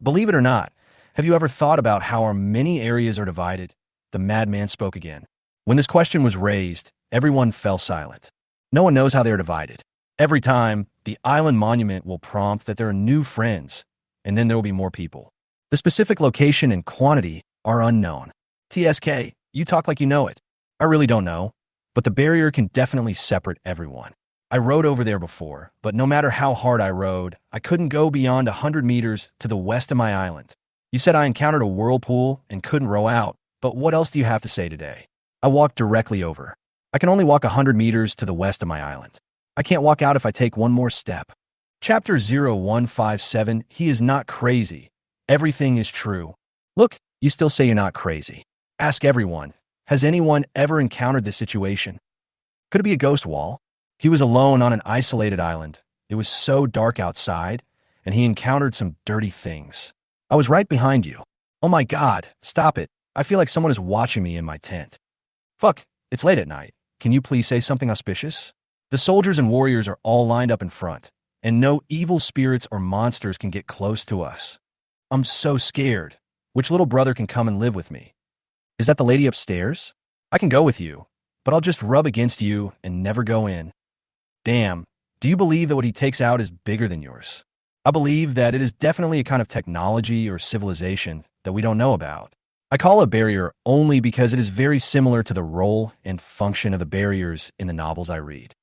Believe it or not, have you ever thought about how our many areas are divided? The madman spoke again. When this question was raised, everyone fell silent. No one knows how they are divided. Every time, the island monument will prompt that there are new friends, and then there will be more people. The specific location and quantity are unknown. TSK, you talk like you know it. I really don't know, but the barrier can definitely separate everyone. I rode over there before, but no matter how hard I rode, I couldn't go beyond 100 meters to the west of my island. You said I encountered a whirlpool and couldn't row out, but what else do you have to say today? I walked directly over. I can only walk 100 meters to the west of my island. I can't walk out if I take one more step. Chapter 0157, He is not crazy. Everything is true. Look, you still say you're not crazy. Ask everyone. Has anyone ever encountered this situation? Could it be a ghost wall? He was alone on an isolated island. It was so dark outside, and he encountered some dirty things. I was right behind you. Oh my God, stop it. I feel like someone is watching me in my tent. Fuck, it's late at night. Can you please say something auspicious? The soldiers and warriors are all lined up in front, and no evil spirits or monsters can get close to us. I'm so scared. Which little brother can come and live with me? Is that the lady upstairs? I can go with you, but I'll just rub against you and never go in. Damn, do you believe that what he takes out is bigger than yours? I believe that it is definitely a kind of technology or civilization that we don't know about. I call it a barrier only because it is very similar to the role and function of the barriers in the novels I read.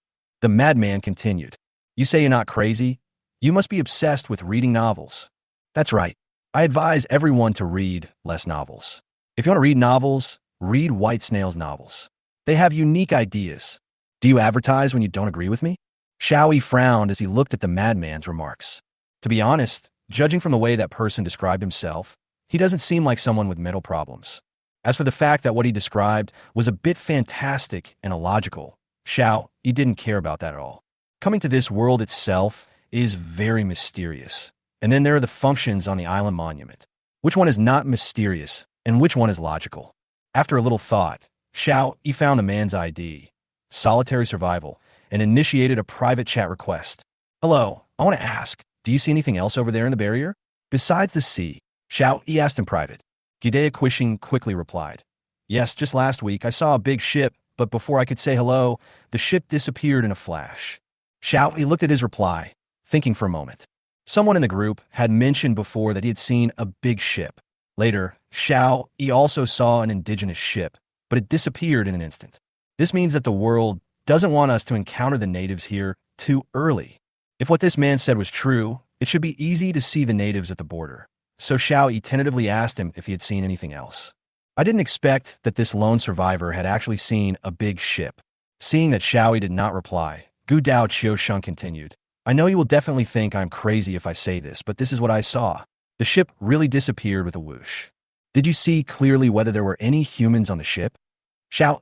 The madman continued. You say you're not crazy? You must be obsessed with reading novels. That's right. I advise everyone to read less novels. If you want to read novels, read White Snail's novels. They have unique ideas. Do you advertise when you don't agree with me? Xiaoyi frowned as he looked at the madman's remarks. To be honest, judging from the way that person described himself, he doesn't seem like someone with mental problems. As for the fact that what he described was a bit fantastic and illogical, he didn't care about that at all. Coming to this world itself is very mysterious. And then there are the functions on the island monument. Which one is not mysterious, and which one is logical? After a little thought, he found the man's ID, solitary survival, and initiated a private chat request. Hello, I want to ask, do you see anything else over there in the barrier? Besides the sea, he asked in private. Gidea Quishing quickly replied. Yes, just last week I saw a big ship, but before I could say hello, the ship disappeared in a flash. He looked at his reply, thinking for a moment. Someone in the group had mentioned before that he had seen a big ship. Later, he also saw an indigenous ship, but it disappeared in an instant. This means that the world doesn't want us to encounter the natives here too early. If what this man said was true, it should be easy to see the natives at the border. So Xiaoyi tentatively asked him if he had seen anything else. I didn't expect that this lone survivor had actually seen a big ship. Seeing that Xiaoyi did not reply, Gu Dao Qiusheng continued. I know you will definitely think I'm crazy if I say this, but this is what I saw. The ship really disappeared with a whoosh. Did you see clearly whether there were any humans on the ship?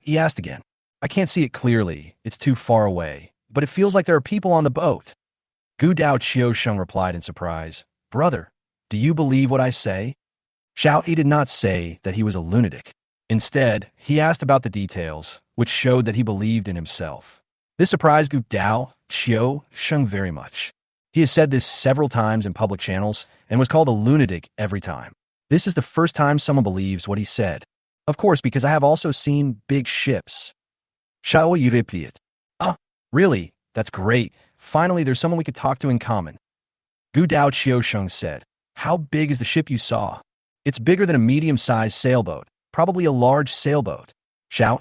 He asked again. I can't see it clearly. It's too far away, but it feels like there are people on the boat. Gu Dao Qiusheng replied in surprise. Brother, do you believe what I say? He did not say that he was a lunatic. Instead, he asked about the details, which showed that he believed in himself. This surprised Gu Dao Qiusheng very much. He has said this several times in public channels and was called a lunatic every time. This is the first time someone believes what he said. Of course, because I have also seen big ships. Xiaoyi repeated. Ah, really? That's great. Finally, there's someone we could talk to in common. Gu Dao Qiusheng said. How big is the ship you saw? It's bigger than a medium-sized sailboat, probably a large sailboat.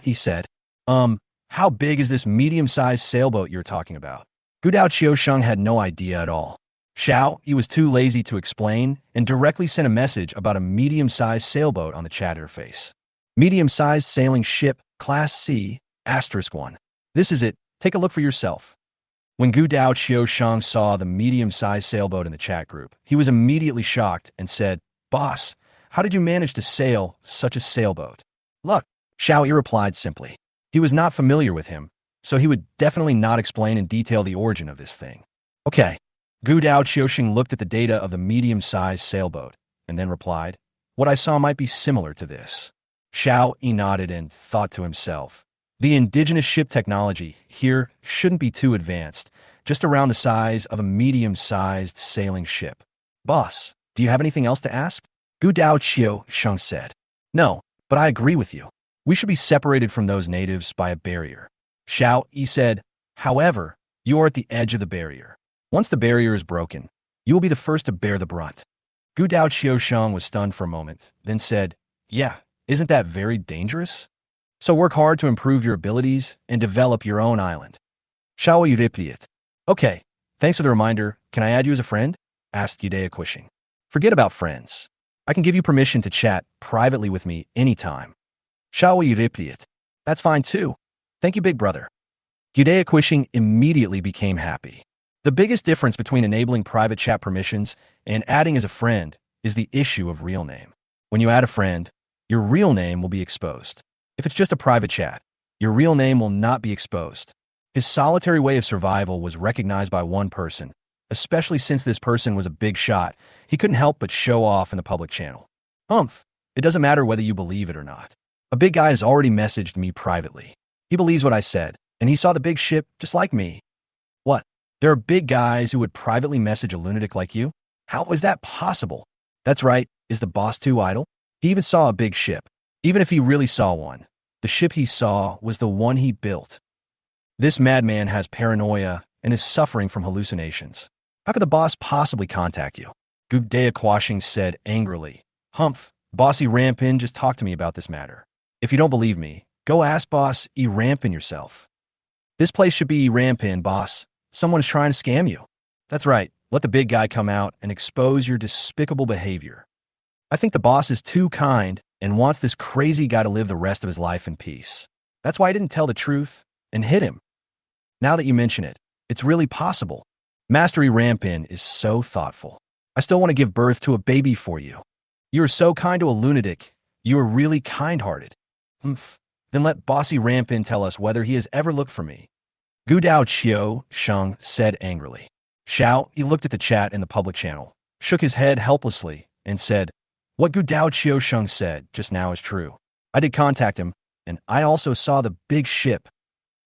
He said. How big is this medium-sized sailboat you're talking about? Gu Dao Qiusheng had no idea at all. He was too lazy to explain and directly sent a message about a medium-sized sailboat on the chat interface. Medium-sized sailing ship, Class C, *1. This is it. Take a look for yourself. When Gu Dao Qiusheng saw the medium-sized sailboat in the chat group, he was immediately shocked and said, Boss, How did you manage to sail such a sailboat? Luck, Xiao Yi replied simply. He was not familiar with him, so he would definitely not explain in detail the origin of this thing. Okay. Gu Dao Qiuxing looked at the data of the medium-sized sailboat, and then replied, what I saw might be similar to this. Xiao Yi nodded and thought to himself, the indigenous ship technology here shouldn't be too advanced, just around the size of a medium-sized sailing ship. Boss, do you have anything else to ask? Gu Dao Qiuxing said. No, but I agree with you. We should be separated from those natives by a barrier. Xiao Yi said, however, you are at the edge of the barrier. Once the barrier is broken, you will be the first to bear the brunt. Gu Dao Qiuxing was stunned for a moment, then said, yeah, isn't that very dangerous? So work hard to improve your abilities and develop your own island. Xiao Yi replied. Okay, thanks for the reminder. Can I add you as a friend? Asked Gudea Quishing. Forget about friends. I can give you permission to chat privately with me anytime. Xiao Yi replied. That's fine too. Thank you, big brother. Gudea Quishing immediately became happy. The biggest difference between enabling private chat permissions and adding as a friend is the issue of real name. When you add a friend, your real name will be exposed. If it's just a private chat, your real name will not be exposed. His solitary way of survival was recognized by one person, especially since this person was a big shot. He couldn't help but show off in the public channel. It doesn't matter whether you believe it or not. A big guy has already messaged me privately. He believes what I said, and he saw the big ship just like me. What? There are big guys who would privately message a lunatic like you? How is that possible? That's right. Is the boss too idle? He even saw a big ship. Even if he really saw one, the ship he saw was the one he built. This madman has paranoia and is suffering from hallucinations. How could the boss possibly contact you? Gudea Quashing said angrily. Bossy Rampin just talked to me about this matter. If you don't believe me, go ask Boss E. Rampin yourself. This place should be E. Rampin, boss. Someone is trying to scam you. That's right. Let the big guy come out and expose your despicable behavior. I think the boss is too kind and wants this crazy guy to live the rest of his life in peace. That's why I didn't tell the truth and hit him. Now that you mention it, it's really possible. Master E. Rampin is so thoughtful. I still want to give birth to a baby for you. You are so kind to a lunatic. You are really kind-hearted. Then let Bossy Rampin tell us whether he has ever looked for me. Gu Dao Qiuxing said angrily. Xiao Yi looked at the chat in the public channel, shook his head helplessly, and said, what Gu Dao Qiuxing said just now is true. I did contact him, and I also saw the big ship.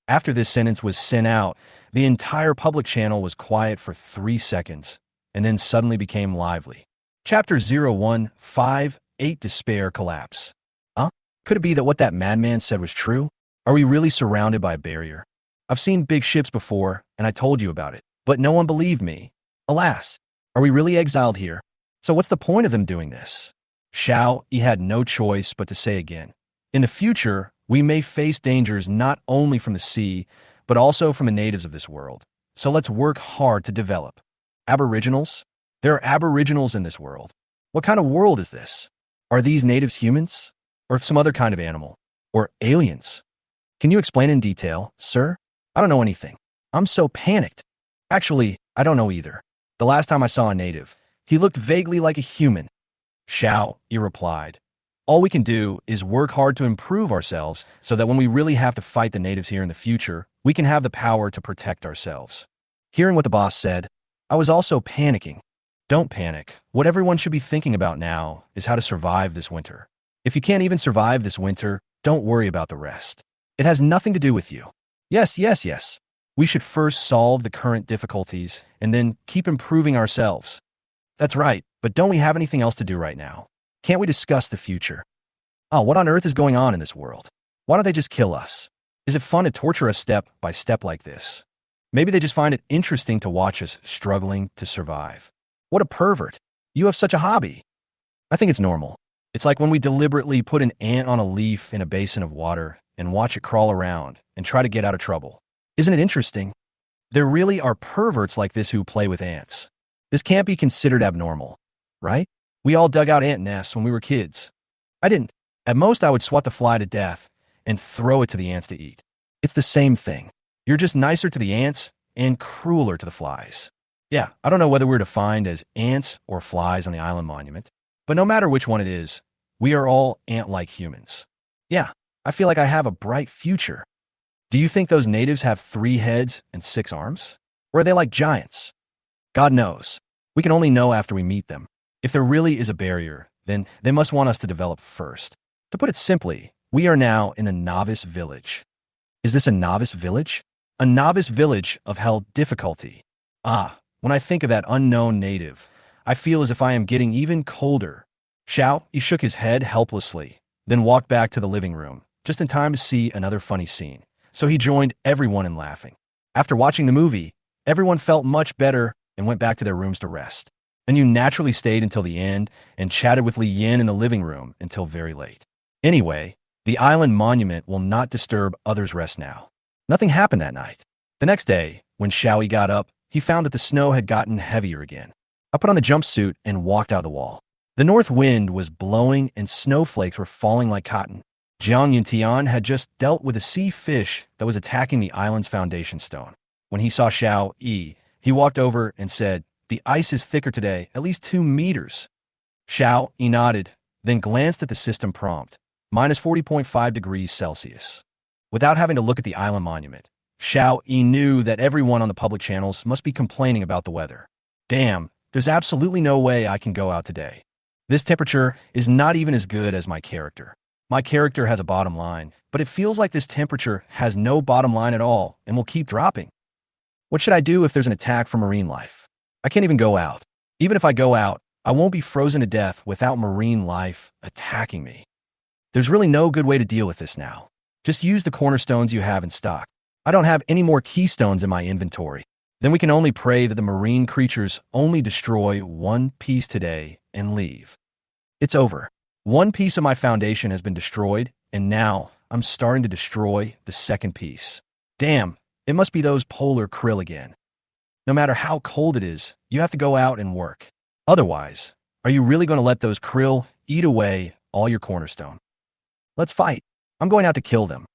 After this sentence was sent out, the entire public channel was quiet for 3 seconds, and then suddenly became lively. Chapter 0158 Despair Collapse. Could it be that what that madman said was true? Are we really surrounded by a barrier? I've seen big ships before, and I told you about it, but no one believed me. Alas, are we really exiled here? So what's the point of them doing this? Xiao Yi had no choice but to say again, in the future, we may face dangers not only from the sea, but also from the natives of this world. So let's work hard to develop. Aboriginals? There are aboriginals in this world. What kind of world is this? Are these natives humans? Or some other kind of animal? Or aliens? Can you explain in detail, sir? I don't know anything. I'm so panicked. Actually, I don't know either. The last time I saw a native, he looked vaguely like a human. Xiao Yi replied. All we can do is work hard to improve ourselves so that when we really have to fight the natives here in the future, we can have the power to protect ourselves. Hearing what the boss said, I was also panicking. Don't panic. What everyone should be thinking about now is how to survive this winter. If you can't even survive this winter, don't worry about the rest. It has nothing to do with you. Yes. We should first solve the current difficulties and then keep improving ourselves. That's right, but don't we have anything else to do right now? Can't we discuss the future? What on earth is going on in this world? Why don't they just kill us? Is it fun to torture us step by step like this? Maybe they just find it interesting to watch us struggling to survive. What a pervert. You have such a hobby. I think it's normal. It's like when we deliberately put an ant on a leaf in a basin of water and watch it crawl around and try to get out of trouble. Isn't it interesting? There really are perverts like this who play with ants. This can't be considered abnormal, right? We all dug out ant nests when we were kids. I didn't. At most, I would swat the fly to death and throw it to the ants to eat. It's the same thing. You're just nicer to the ants and crueler to the flies. Yeah, I don't know whether we're defined as ants or flies on the island monument. But no matter which one it is, we are all ant-like humans. Yeah, I feel like I have a bright future. Do you think those natives have 3 heads and 6 arms? Or are they like giants? God knows. We can only know after we meet them. If there really is a barrier, then they must want us to develop first. To put it simply, we are now in a novice village. Is this a novice village? A novice village of hell difficulty. Ah, when I think of that unknown native, I feel as if I am getting even colder. Xiao, he shook his head helplessly, then walked back to the living room, just in time to see another funny scene. So he joined everyone in laughing. After watching the movie, everyone felt much better and went back to their rooms to rest. And you naturally stayed until the end and chatted with Li Yin in the living room until very late. Anyway, the island monument will not disturb others' rest now. Nothing happened that night. The next day, when Xiaoyi got up, he found that the snow had gotten heavier again. I put on the jumpsuit and walked out of the wall. The north wind was blowing and snowflakes were falling like cotton. Jiang Yuntian had just dealt with a sea fish that was attacking the island's foundation stone. When he saw Xiao Yi, he walked over and said, "The ice is thicker today, at least 2 meters." Xiao Yi nodded, then glanced at the system prompt, minus 40.5 degrees Celsius. Without having to look at the island monument, Xiao Yi knew that everyone on the public channels must be complaining about the weather. Damn, there's absolutely no way I can go out today. This temperature is not even as good as my character. My character has a bottom line, but it feels like this temperature has no bottom line at all and will keep dropping. What should I do if there's an attack from marine life? I can't even go out. Even if I go out, I won't be frozen to death without marine life attacking me. There's really no good way to deal with this now. Just use the cornerstones you have in stock. I don't have any more keystones in my inventory. Then we can only pray that the marine creatures only destroy 1 piece today and leave. It's over. 1 piece of my foundation has been destroyed, and now I'm starting to destroy the 2nd piece. Damn, it must be those polar krill again. No matter how cold it is, you have to go out and work. Otherwise, are you really going to let those krill eat away all your cornerstone? Let's fight. I'm going out to kill them.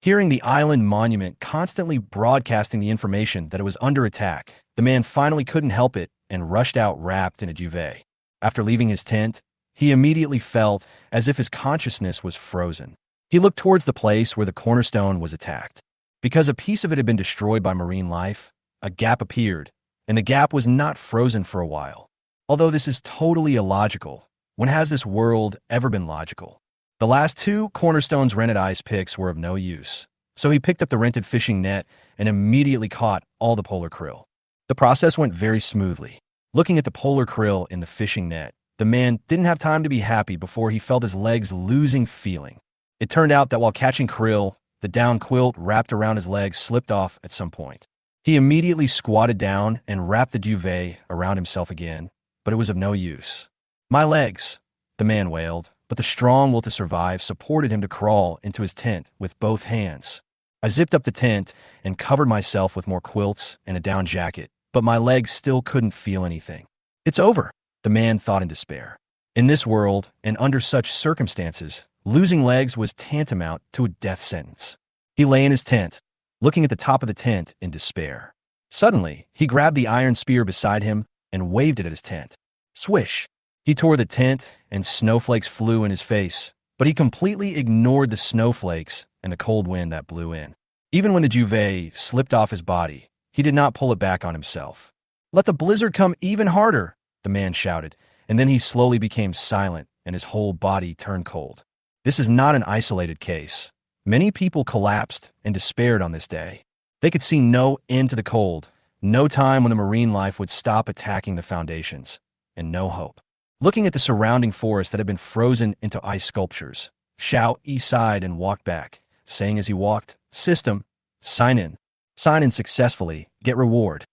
Hearing the island monument constantly broadcasting the information that it was under attack, the man finally couldn't help it and rushed out wrapped in a duvet. After leaving his tent, he immediately felt as if his consciousness was frozen. He looked towards the place where the cornerstone was attacked. Because a piece of it had been destroyed by marine life, a gap appeared, and the gap was not frozen for a while. Although this is totally illogical, when has this world ever been logical? The last 2 cornerstones rented ice picks were of no use, so he picked up the rented fishing net and immediately caught all the polar krill. The process went very smoothly. Looking at the polar krill in the fishing net, the man didn't have time to be happy before he felt his legs losing feeling. It turned out that while catching krill, the down quilt wrapped around his legs slipped off at some point. He immediately squatted down and wrapped the duvet around himself again, but it was of no use. "My legs," the man wailed, but the strong will to survive supported him to crawl into his tent with both hands. I zipped up the tent and covered myself with more quilts and a down jacket, but my legs still couldn't feel anything. "It's over," the man thought in despair. In this world, and under such circumstances, losing legs was tantamount to a death sentence. He lay in his tent, looking at the top of the tent in despair. Suddenly, he grabbed the iron spear beside him and waved it at his tent. Swish! He tore the tent, and snowflakes flew in his face, but he completely ignored the snowflakes and the cold wind that blew in. Even when the duvet slipped off his body, he did not pull it back on himself. "Let the blizzard come even harder," the man shouted, and then he slowly became silent and his whole body turned cold. This is not an isolated case. Many people collapsed and despaired on this day. They could see no end to the cold, no time when the marine life would stop attacking the foundations, and no hope. Looking at the surrounding forest that had been frozen into ice sculptures, Xiao Yi sighed and walked back, saying as he walked, "System, sign in. Sign in successfully, get reward."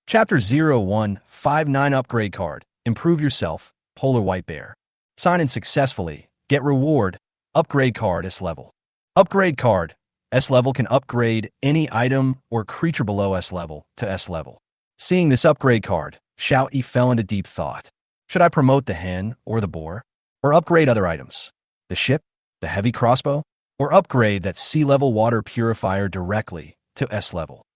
Chapter 0159 Upgrade Card, Improve Yourself, Polar White Bear. Sign in successfully, get reward, upgrade card S level. Upgrade card, S level can upgrade any item or creature below S level to S level. Seeing this upgrade card, Xiao Yi fell into deep thought. Should I promote the hen or the boar? Or upgrade other items? The ship? The heavy crossbow? Or upgrade that sea-level water purifier directly to S level?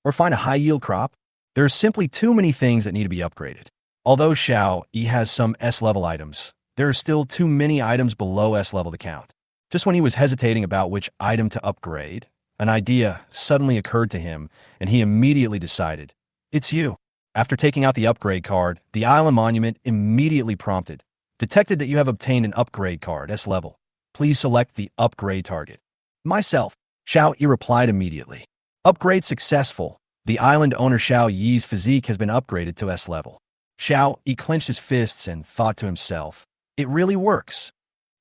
Or find a high-yield crop? There are simply too many things that need to be upgraded. Although Xiao Yi has some S-level items, There are still too many items below S level to count. Just when he was hesitating about which item to upgrade, an idea suddenly occurred to him, and he immediately decided, "It's you." After taking out the upgrade card, the island monument immediately prompted, "Detected that you have obtained an upgrade card, S level. Please select the upgrade target." "Myself," Xiao Yi replied immediately. "Upgrade successful. The island owner Xiao Yi's physique has been upgraded to S level." Xiao Yi clenched his fists and thought to himself, "It really works."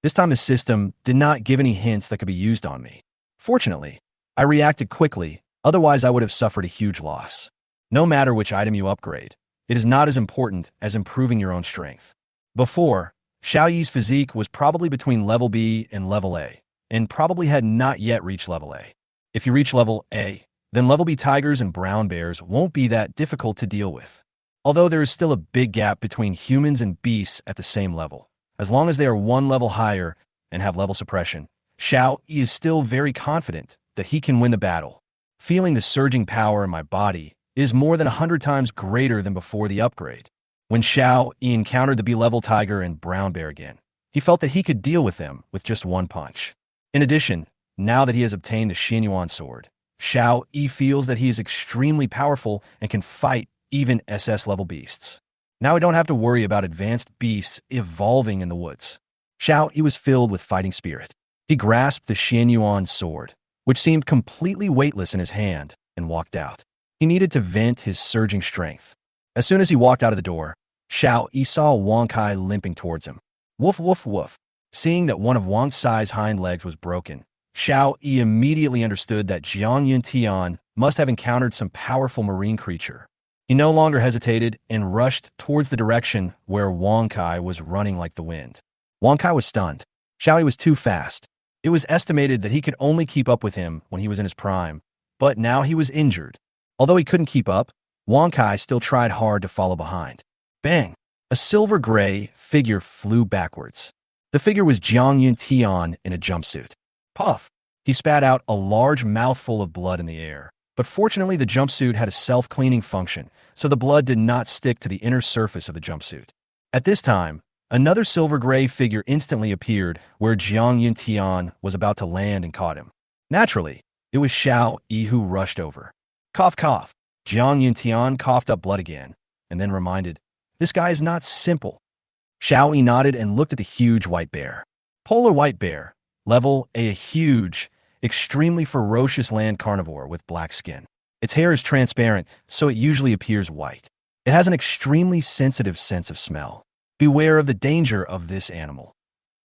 This time the system did not give any hints that could be used on me. Fortunately, I reacted quickly, otherwise I would have suffered a huge loss. No matter which item you upgrade, it is not as important as improving your own strength. Before, Xiao Yi's physique was probably between level B and level A, and probably had not yet reached level A. If you reach level A, then level B tigers and brown bears won't be that difficult to deal with. Although there is still a big gap between humans and beasts at the same level. As long as they are one level higher and have level suppression, Xiao Yi is still very confident that he can win the battle. Feeling the surging power in my body is more than 100 times greater than before the upgrade. When Xiao Yi encountered the B-level tiger and brown bear again, he felt that he could deal with them with just one punch. In addition, now that he has obtained the Xianyuan sword, Xiao Yi feels that he is extremely powerful and can fight even SS-level beasts. Now I don't have to worry about advanced beasts evolving in the woods. Xiao Yi was filled with fighting spirit. He grasped the Xianyuan sword, which seemed completely weightless in his hand, and walked out. He needed to vent his surging strength. As soon as he walked out of the door, Xiao Yi saw Wang Kai limping towards him. Woof, woof, woof. Seeing that one of Wang Sai's hind legs was broken, Xiao Yi immediately understood that Jiang Yuntian must have encountered some powerful marine creature. He no longer hesitated and rushed towards the direction where Wang Kai was running like the wind. Wang Kai was stunned. Xiao Yi was too fast. It was estimated that he could only keep up with him when he was in his prime, but now he was injured. Although he couldn't keep up, Wang Kai still tried hard to follow behind. Bang! A silver-gray figure flew backwards. The figure was Jiang Yuntian in a jumpsuit. Puff! He spat out a large mouthful of blood in the air. But fortunately, the jumpsuit had a self-cleaning function, so the blood did not stick to the inner surface of the jumpsuit. At this time, another silver-gray figure instantly appeared where Jiang Yuntian was about to land and caught him. Naturally, it was Xiao Yi who rushed over. Cough, cough. Jiang Yuntian coughed up blood again, and then reminded, "This guy is not simple." Xiao Yi nodded and looked at the huge white bear. Polar white bear, level A, a huge, extremely ferocious land carnivore with black skin. Its hair is transparent, so it usually appears white. It has an extremely sensitive sense of smell. Beware of the danger of this animal.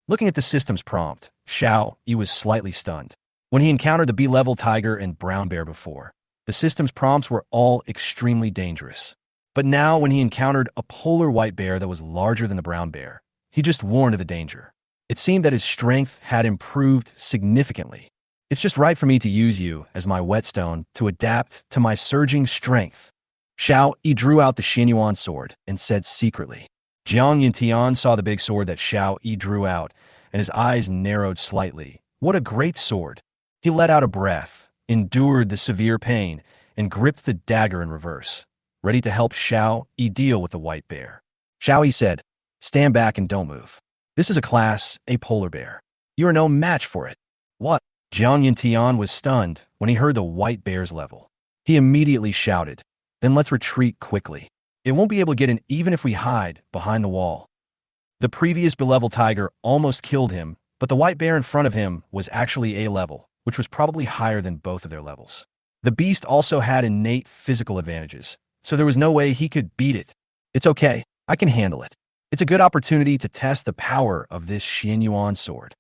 Looking at the system's prompt, Xiao Yi was slightly stunned. When he encountered the B-level tiger and brown bear before, the system's prompts were all extremely dangerous. But now when he encountered a polar white bear that was larger than the brown bear, he just warned of the danger. It seemed that his strength had improved significantly. It's just right for me to use you as my whetstone to adapt to my surging strength. Xiao Yi drew out the Xianyuan sword and said secretly. Jiang Yuntian saw the big sword that Xiao Yi drew out, and his eyes narrowed slightly. What a great sword! He let out a breath, endured the severe pain, and gripped the dagger in reverse, ready to help Xiao Yi deal with the white bear. Xiao Yi said, "Stand back and don't move. This is a class A polar bear. You are no match for it." What? Jiang Yuntian was stunned when he heard the white bear's level. He immediately shouted, "Then let's retreat quickly. It won't be able to get in even if we hide behind the wall." The previous B-level tiger almost killed him, but the white bear in front of him was actually A level, which was probably higher than both of their levels. The beast also had innate physical advantages, so there was no way he could beat it. "It's okay, I can handle it. It's a good opportunity to test the power of this Xianyuan sword,"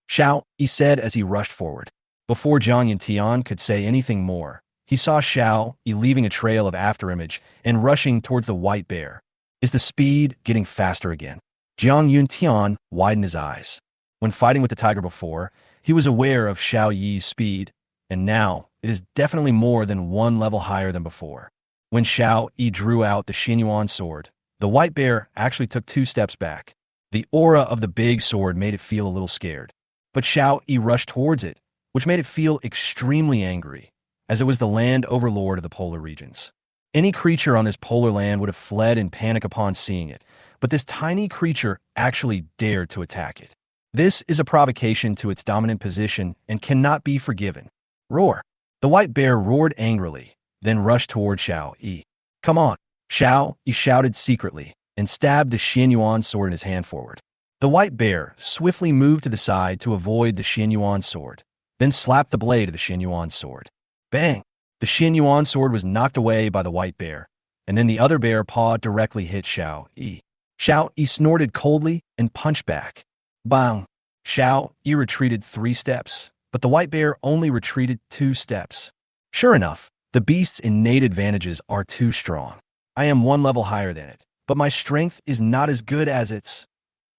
Xiao Yi said as he rushed forward. Before Jiang Yuntian could say anything more, he saw Xiao Yi leaving a trail of afterimage and rushing towards the white bear. Is the speed getting faster again? Jiang Yuntian widened his eyes. When fighting with the tiger before, he was aware of Xiao Yi's speed, and now it is definitely more than one level higher than before. When Xiao Yi drew out the Xianyuan sword, the white bear actually took 2 steps back. The aura of the big sword made it feel a little scared. But Xiao Yi rushed towards it, which made it feel extremely angry, as it was the land overlord of the polar regions. Any creature on this polar land would have fled in panic upon seeing it, but this tiny creature actually dared to attack it. This is a provocation to its dominant position and cannot be forgiven. Roar. The white bear roared angrily, then rushed toward Xiao Yi. Come on. Xiao Yi shouted secretly and stabbed the Xianyuan sword in his hand forward. The white bear swiftly moved to the side to avoid the Xianyuan sword, then slapped the blade of the Xianyuan sword. Bang! The Xianyuan sword was knocked away by the white bear, and then the other bear paw directly hit Xiao Yi. Xiao Yi snorted coldly and punched back. Bang! Xiao Yi retreated 3 steps, but the white bear only retreated 2 steps. Sure enough, the beast's innate advantages are too strong. I am 1 level higher than it, but my strength is not as good as its.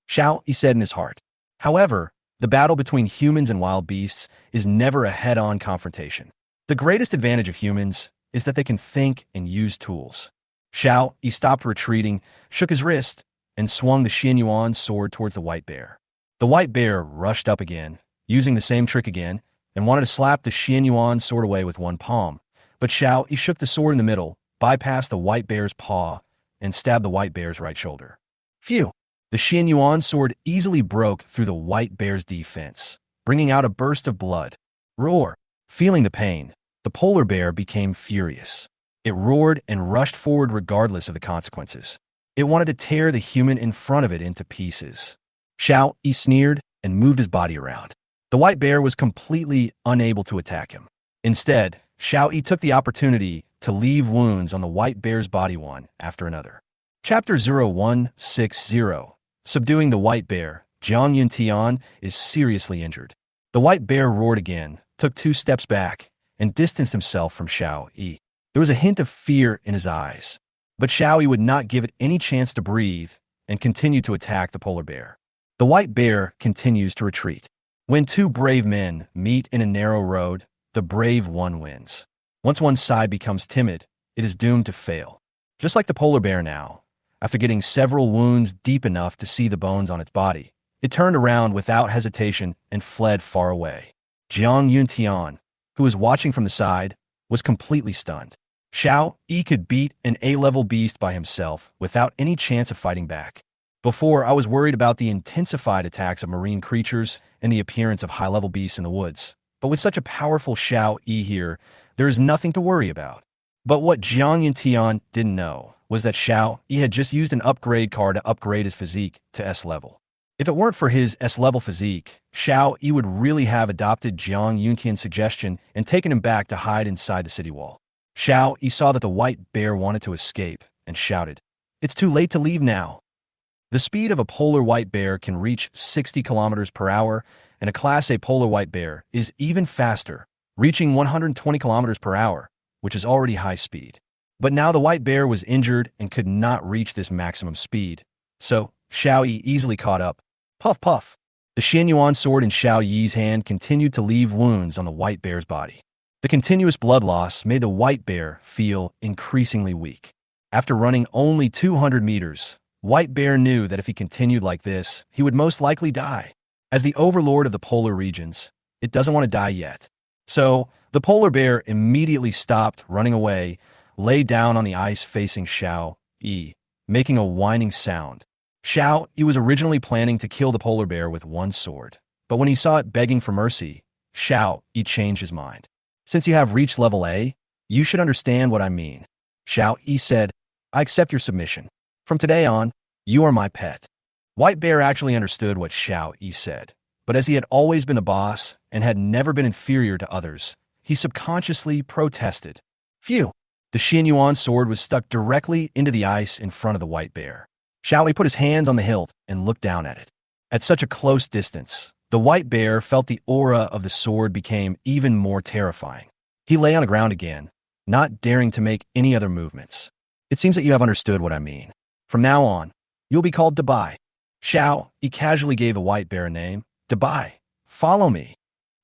Xiao Yi said in his heart. However, the battle between humans and wild beasts is never a head-on confrontation. The greatest advantage of humans is that they can think and use tools. Xiao Yi stopped retreating, shook his wrist, and swung the Xianyuan sword towards the white bear. The white bear rushed up again, using the same trick again, and wanted to slap the Xianyuan sword away with one palm. But Xiao Yi shook the sword in the middle, bypassed the white bear's paw, and stabbed the white bear's right shoulder. Phew! The Xianyuan sword easily broke through the white bear's defense, bringing out a burst of blood. Roar! Feeling the pain, the polar bear became furious. It roared and rushed forward regardless of the consequences. It wanted to tear the human in front of it into pieces. Xiao Yi sneered and moved his body around. The white bear was completely unable to attack him. Instead, Xiao Yi took the opportunity to leave wounds on the white bear's body one after another. Chapter 0160. Subduing the white bear, Jiang Yuntian is seriously injured. The white bear roared again, took 2 steps back, and distanced himself from Xiao Yi. There was a hint of fear in his eyes, but Xiao Yi would not give it any chance to breathe and continued to attack the polar bear. The white bear continues to retreat. When 2 brave men meet in a narrow road, the brave one wins. Once one side becomes timid, it is doomed to fail. Just like the polar bear now, after getting several wounds deep enough to see the bones on its body, it turned around without hesitation and fled far away. Jiang Yuntian, who was watching from the side, was completely stunned. Xiao Yi could beat an A-level beast by himself without any chance of fighting back. Before, I was worried about the intensified attacks of marine creatures and the appearance of high-level beasts in the woods. But with such a powerful Xiao Yi here, there is nothing to worry about. But what Jiang Yuntian didn't know was that Xiao Yi had just used an upgrade card to upgrade his physique to S level. If it weren't for his S-level physique, Xiao Yi would really have adopted Jiang Yuntian's suggestion and taken him back to hide inside the city wall. Xiao Yi saw that the white bear wanted to escape and shouted, "It's too late to leave now." The speed of a polar white bear can reach 60 kilometers per hour, and a Class A polar white bear is even faster, reaching 120 kilometers per hour, which is already high speed. But now the white bear was injured and could not reach this maximum speed, so Xiao Yi easily caught up. Puff, puff. The Xianyuan sword in Xiao Yi's hand continued to leave wounds on the white bear's body. The continuous blood loss made the white bear feel increasingly weak. After running only 200 meters, White Bear knew that if he continued like this, he would most likely die. As the overlord of the polar regions, it doesn't want to die yet. So, the polar bear immediately stopped running away, lay down on the ice facing Xiao Yi, making a whining sound. Xiao Yi was originally planning to kill the polar bear with one sword, but when he saw it begging for mercy, Xiao Yi changed his mind. "Since you have reached level A, you should understand what I mean." Xiao Yi said, "I accept your submission. From today on, you are my pet." White Bear actually understood what Xiao Yi said, but as he had always been the boss and had never been inferior to others, he subconsciously protested. Phew! The Xianyuan sword was stuck directly into the ice in front of the white bear. Xiao Yi put his hands on the hilt and looked down at it. At such a close distance, the white bear felt the aura of the sword became even more terrifying. He lay on the ground again, not daring to make any other movements. "It seems that you have understood what I mean. From now on, you'll be called Dabai." Xiao Yi casually gave the white bear a name. "Dabai, follow me."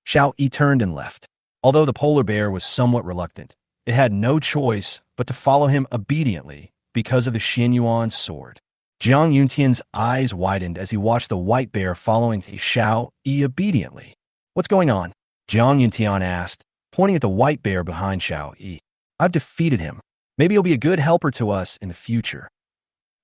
Xiao Yi turned and left. Although the polar bear was somewhat reluctant, it had no choice but to follow him obediently because of the Xianyuan sword. Jiang Yuntian's eyes widened as he watched the white bear following Xiao Yi obediently. "What's going on?" Jiang Yuntian asked, pointing at the white bear behind Xiao Yi. "I've defeated him. Maybe you'll be a good helper to us in the future.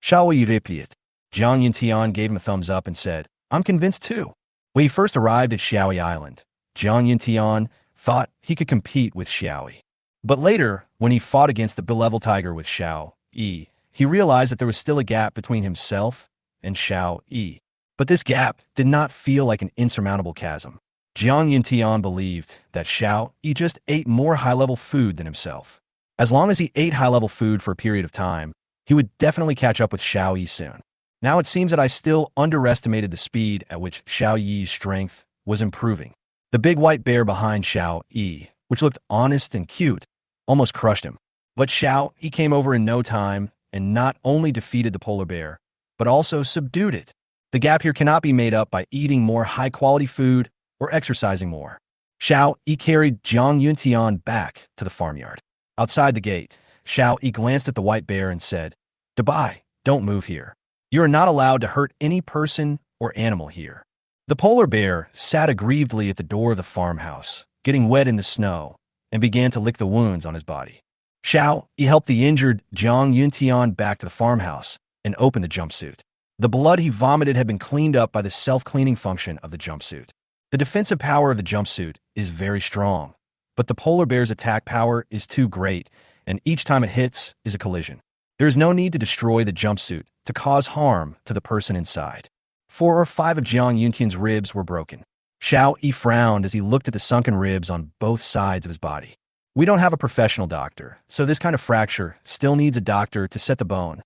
Shall we repeat? Jiang Yintian gave him a thumbs up and said, I'm convinced too. When he first arrived at Xiaoyi Island, Jiang Yintian thought he could compete with Xiaoyi. But later, when he fought against the Bill-level tiger with Xiao Yi, he realized that there was still a gap between himself and Xiao Yi. But this gap did not feel like an insurmountable chasm. Jiang Yintian believed that Xiao Yi just ate more high-level food than himself. As long as he ate high-level food for a period of time, he would definitely catch up with Xiao Yi soon. Now it seems that I still underestimated the speed at which Xiao Yi's strength was improving. The big white bear behind Xiao Yi, which looked honest and cute, almost crushed him. But Xiao Yi came over in no time and not only defeated the polar bear, but also subdued it. The gap here cannot be made up by eating more high-quality food or exercising more. Xiao Yi carried Jiang Yuntian back to the farmyard. Outside the gate, Xiao Yi glanced at the white bear and said, "Goodbye, don't move here. You are not allowed to hurt any person or animal here." The polar bear sat aggrievedly at the door of the farmhouse, getting wet in the snow, and began to lick the wounds on his body. Xiao Yi helped the injured Jiang Yuntian back to the farmhouse and opened the jumpsuit. The blood he vomited had been cleaned up by the self-cleaning function of the jumpsuit. The defensive power of the jumpsuit is very strong, but the polar bear's attack power is too great, and each time it hits is a collision. There is no need to destroy the jumpsuit to cause harm to the person inside. 4 or 5 of Jiang Yuntian's ribs were broken. Xiao Yi frowned as he looked at the sunken ribs on both sides of his body. We don't have a professional doctor, so this kind of fracture still needs a doctor to set the bone,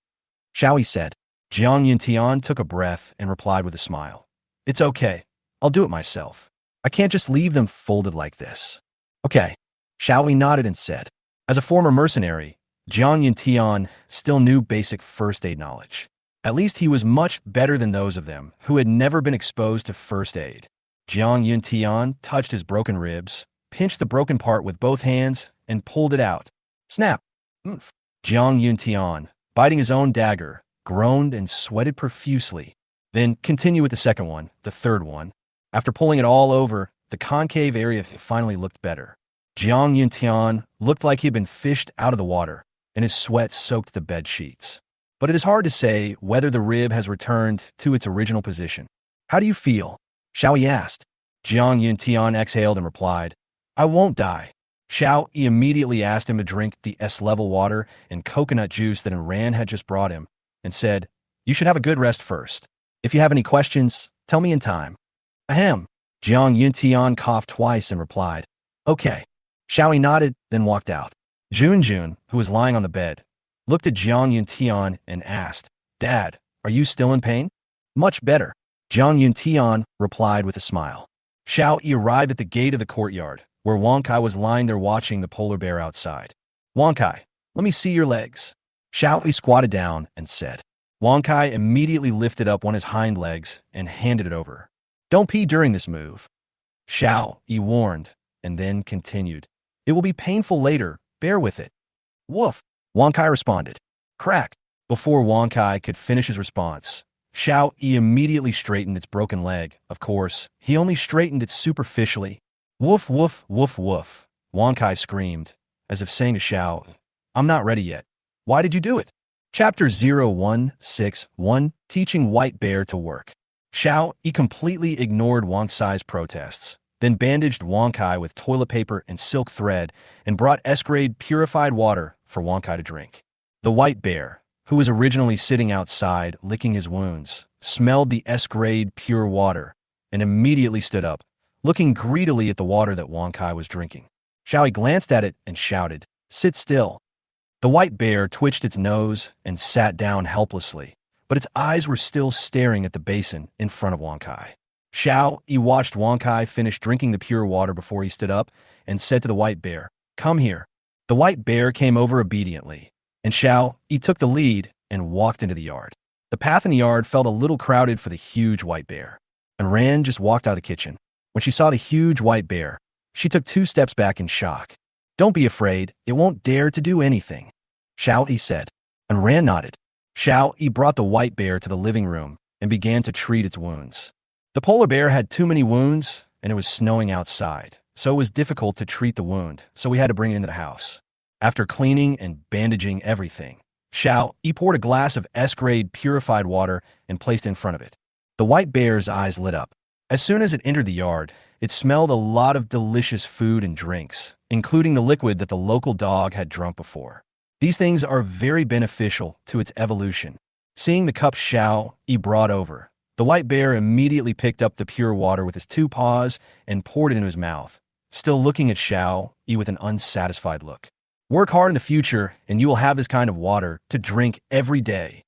Xiao Yi said. Jiang Yuntian took a breath and replied with a smile. It's okay. I'll do it myself. I can't just leave them folded like this. Okay. Xiao Yi nodded and said. As a former mercenary, Jiang Yuntian still knew basic first aid knowledge. At least he was much better than those of them who had never been exposed to first aid. Jiang Yuntian touched his broken ribs, pinched the broken part with both hands, and pulled it out. Snap! Oomph. Jiang Yuntian, biting his own dagger, groaned and sweated profusely. Then continue with the second one, the third one. After pulling it all over, the concave area finally looked better. Jiang Yuntian looked like he had been fished out of the water, and his sweat soaked the bed sheets. But it is hard to say whether the rib has returned to its original position. How do you feel? Xiao Yi asked. Jiang Yuntian exhaled and replied, I won't die. Xiao Yi immediately asked him to drink the S-level water and coconut juice that Iran had just brought him, and said, You should have a good rest first. If you have any questions, tell me in time. Ahem. Jiang Yuntian coughed twice and replied, Okay. Xiao Yi nodded, then walked out. Junjun, who was lying on the bed, looked at Jiang Yuntian and asked, Dad, are you still in pain? Much better. Jiang Yuntian replied with a smile. Xiao Yi arrived at the gate of the courtyard, where Wang Kai was lying there watching the polar bear outside. Wang Kai, let me see your legs. Xiao Yi squatted down and said. Wang Kai immediately lifted up one of his hind legs and handed it over. Don't pee during this move. Xiao Yi warned, and then continued. It will be painful later. Bear with it. Woof. Wang Kai responded. Crack. Before Wang Kai could finish his response, Xiao Yi immediately straightened its broken leg. Of course, he only straightened it superficially. Woof, woof, woof, woof. Wang Kai screamed, as if saying to Xiao, I'm not ready yet. Why did you do it? Chapter 0161, Teaching White Bear to Work. Xiao Yi completely ignored Wang Kai's protests, then bandaged Wang Kai with toilet paper and silk thread and brought S-grade purified water for Wang Kai to drink. The white bear, who was originally sitting outside licking his wounds, smelled the S-grade pure water and immediately stood up, looking greedily at the water that Wang Kai was drinking. Xiao Yi glanced at it and shouted, Sit still. The white bear twitched its nose and sat down helplessly, but its eyes were still staring at the basin in front of Wang Kai. Xiao Yi watched Wang Kai finish drinking the pure water before he stood up and said to the white bear, Come here. The white bear came over obediently, and Xiao Yi took the lead and walked into the yard. The path in the yard felt a little crowded for the huge white bear, and Ran just walked out of the kitchen. When she saw the huge white bear, she took 2 steps back in shock. Don't be afraid, it won't dare to do anything, Xiao Yi said, and Ran nodded. Xiao Yi brought the white bear to the living room and began to treat its wounds. The polar bear had too many wounds, and it was snowing outside, so it was difficult to treat the wound, so we had to bring it into the house. After cleaning and bandaging everything, Xiao Yi poured a glass of S-grade purified water and placed it in front of it. The white bear's eyes lit up. As soon as it entered the yard, it smelled a lot of delicious food and drinks, including the liquid that the local dog had drunk before. These things are very beneficial to its evolution. Seeing the cup Xiao Yi brought over, the white bear immediately picked up the pure water with his two paws and poured it into his mouth, still looking at Xiao Yi with an unsatisfied look. Work hard in the future, and you will have this kind of water to drink every day,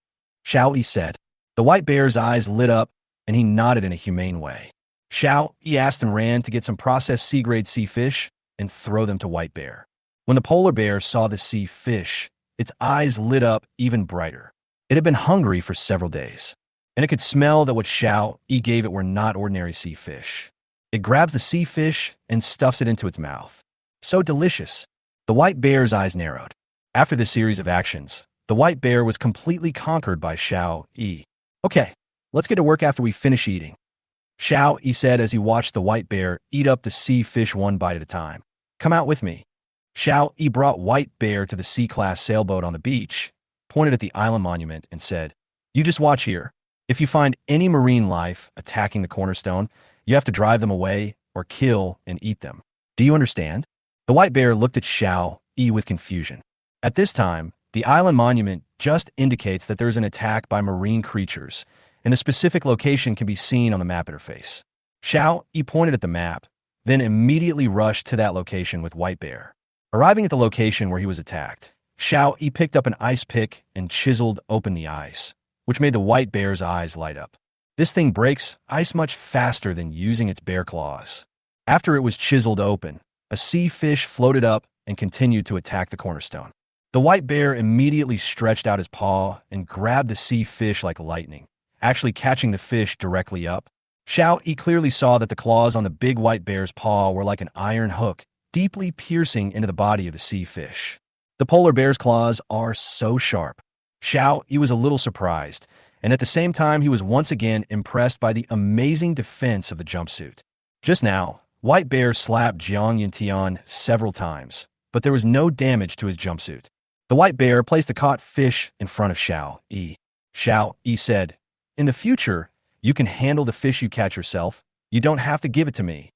Xiao Yi said. The white bear's eyes lit up, and he nodded in a humane way. Xiao Yi asked and ran to get some processed C-grade sea fish and throw them to White Bear. When the polar bear saw the sea fish, its eyes lit up even brighter. It had been hungry for several days, and it could smell that what Xiao Yi gave it were not ordinary sea fish. It grabs the sea fish and stuffs it into its mouth. So delicious. The white bear's eyes narrowed. After this series of actions, the white bear was completely conquered by Xiao Yi. Okay, let's get to work after we finish eating, Xiao Yi said as he watched the white bear eat up the sea fish one bite at a time. Come out with me. Xiao Yi brought White Bear to the C-class sailboat on the beach, pointed at the island monument, and said, You just watch here. If you find any marine life attacking the cornerstone, you have to drive them away or kill and eat them. Do you understand? The white bear looked at Xiao Yi with confusion. At this time, the island monument just indicates that there is an attack by marine creatures, and the specific location can be seen on the map interface. Xiao Yi pointed at the map, then immediately rushed to that location with White Bear. Arriving at the location where he was attacked, Xiao Yi picked up an ice pick and chiseled open the ice, which made the white bear's eyes light up. This thing breaks ice much faster than using its bear claws. After it was chiseled open, a sea fish floated up and continued to attack the cornerstone. The white bear immediately stretched out his paw and grabbed the sea fish like lightning, actually catching the fish directly up. Xiao Yi clearly saw that the claws on the big white bear's paw were like an iron hook, deeply piercing into the body of the sea fish. The polar bear's claws are so sharp. Xiao Yi was a little surprised, and at the same time he was once again impressed by the amazing defense of the jumpsuit. Just now, White Bear slapped Jiang Yintian several times, but there was no damage to his jumpsuit. The white bear placed the caught fish in front of Xiao Yi. Xiao Yi said, In the future, you can handle the fish you catch yourself. You don't have to give it to me.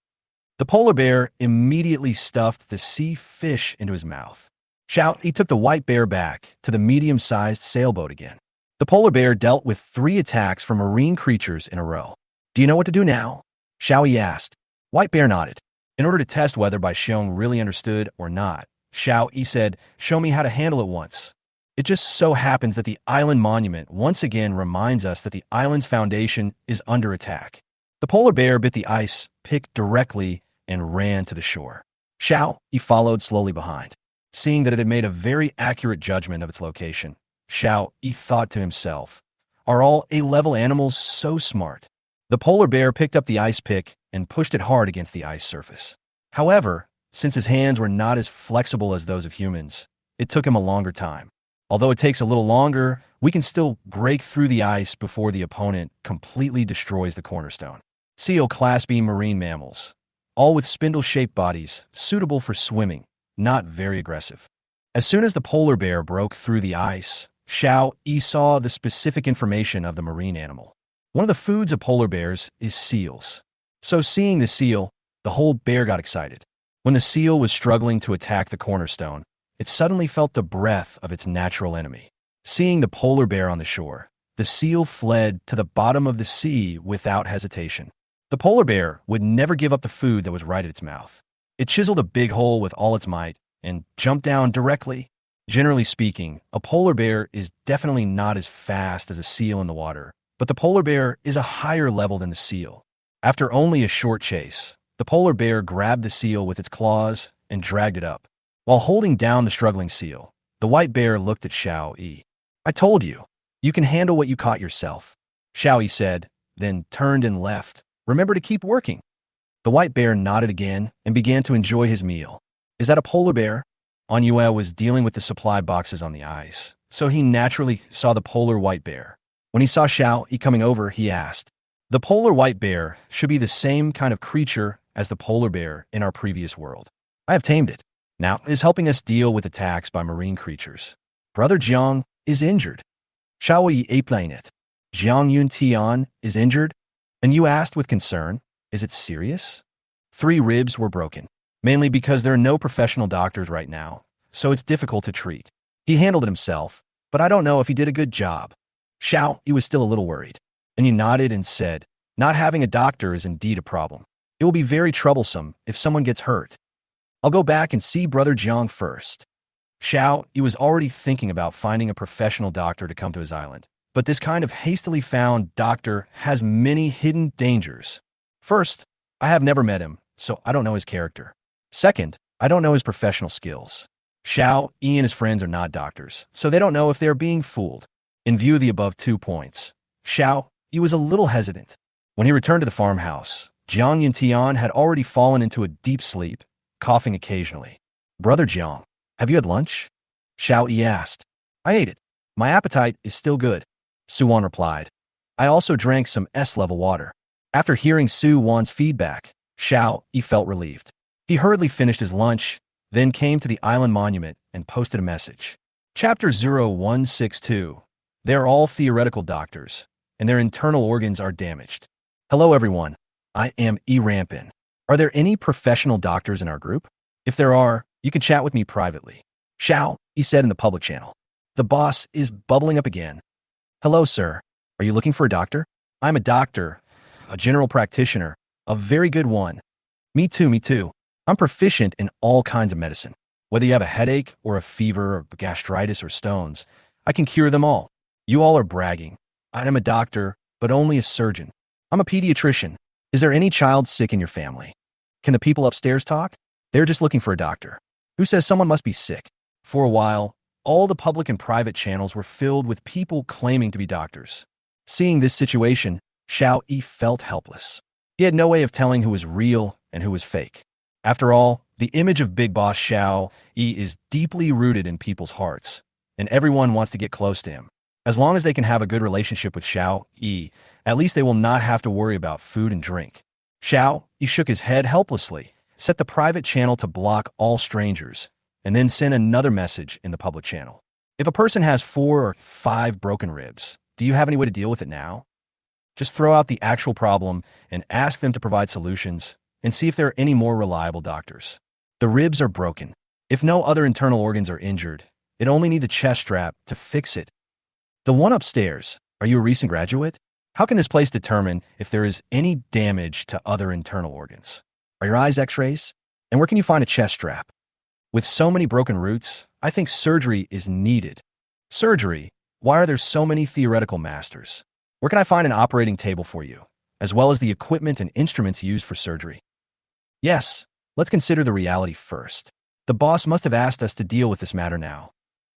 The polar bear immediately stuffed the sea fish into his mouth. Xiao Yi took the white bear back to the medium-sized sailboat again. The polar bear dealt with 3 attacks from marine creatures in a row. Do you know what to do now? Xiao Yi asked. White Bear nodded. In order to test whether Bai Xiong really understood or not, Xiao Yi said, Show me how to handle it once. It just so happens that the island monument once again reminds us that the island's foundation is under attack. The polar bear bit the ice pick directly and ran to the shore. Xiao Yi followed slowly behind. Seeing that it had made a very accurate judgment of its location, Xiao Yi thought to himself, Are all A-level animals so smart? The polar bear picked up the ice pick and pushed it hard against the ice surface. However, since his hands were not as flexible as those of humans, it took him a longer time. Although it takes a little longer, we can still break through the ice before the opponent completely destroys the cornerstone. Seal Class B marine mammals, all with spindle-shaped bodies, suitable for swimming, not very aggressive. As soon as the polar bear broke through the ice, Xiao Yi saw the specific information of the marine animal. One of the foods of polar bears is seals. So seeing the seal, the whole bear got excited. When the seal was struggling to attack the cornerstone, it suddenly felt the breath of its natural enemy. Seeing the polar bear on the shore, the seal fled to the bottom of the sea without hesitation. The polar bear would never give up the food that was right at its mouth. It chiseled a big hole with all its might and jumped down directly. Generally speaking, a polar bear is definitely not as fast as a seal in the water, but the polar bear is a higher level than the seal. After only a short chase, the polar bear grabbed the seal with its claws and dragged it up. While holding down the struggling seal, the white bear looked at Xiao Yi. I told you, you can handle what you caught yourself, Xiao Yi said, then turned and left. Remember to keep working. The white bear nodded again and began to enjoy his meal. Is that a polar bear? Anyue was dealing with the supply boxes on the ice, so he naturally saw the polar white bear. When he saw Xiao Yi coming over, he asked, The polar white bear should be the same kind of creature as the polar bear in our previous world. I have tamed it. now is helping us deal with attacks by marine creatures. Brother Jiang is injured. Shall we explain it? Jiang Yuntian is injured? And you asked with concern, is it serious? 3 ribs were broken, mainly because there are no professional doctors right now, so it's difficult to treat. He handled it himself, but I don't know if he did a good job. Xiao, he was still a little worried, and he nodded and said, not having a doctor is indeed a problem. It will be very troublesome if someone gets hurt. I'll go back and see Brother Jiang first. Xiao, he was already thinking about finding a professional doctor to come to his island, but this kind of hastily found doctor has many hidden dangers. First, I have never met him, so I don't know his character. Second, I don't know his professional skills. Xiao, Yi and his friends are not doctors, so they don't know if they're being fooled. In view of the above 2 points, Xiao, he was a little hesitant. When he returned to the farmhouse, Jiang Yuntian had already fallen into a deep sleep, coughing occasionally. Brother Jiang, have you had lunch? Xiao Yi asked. I ate it. My appetite is still good. Su Wan replied. I also drank some S-level water. After hearing Su Wan's feedback, Xiao Yi felt relieved. He hurriedly finished his lunch, then came to the island monument and posted a message. Chapter 0162. They're all theoretical doctors, and their internal organs are damaged. Hello everyone, I am E. Rampin. Are there any professional doctors in our group? If there are, you can chat with me privately. Xiao, he said in the public channel. The boss is bubbling up again. Hello sir, are you looking for a doctor? I'm a doctor, a general practitioner, a very good one. Me too. I'm proficient in all kinds of medicine. Whether you have a headache or a fever or gastritis or stones, I can cure them all. You all are bragging. I am a doctor, but only a surgeon. I'm a pediatrician. Is there any child sick in your family? Can the people upstairs talk? They're just looking for a doctor. Who says someone must be sick? For a while, all the public and private channels were filled with people claiming to be doctors. Seeing this situation, Xiao Yi felt helpless. He had no way of telling who was real and who was fake. After all, the image of Big Boss Xiao Yi is deeply rooted in people's hearts, and everyone wants to get close to him. As long as they can have a good relationship with Xiao Yi, at least they will not have to worry about food and drink. Xiao Yi shook his head helplessly, set the private channel to block all strangers, and then sent another message in the public channel. If a person has 4 or 5 broken ribs, do you have any way to deal with it now? Just throw out the actual problem and ask them to provide solutions and see if there are any more reliable doctors. The ribs are broken. If no other internal organs are injured, it only needs a chest strap to fix it. The one upstairs, are you a recent graduate? How can this place determine if there is any damage to other internal organs? Are your eyes x-rays? And where can you find a chest strap? With so many broken roots, I think surgery is needed. Surgery? Why are there so many theoretical masters? Where can I find an operating table for you, as well as the equipment and instruments used for surgery? Yes, let's consider the reality first. The boss must have asked us to deal with this matter now.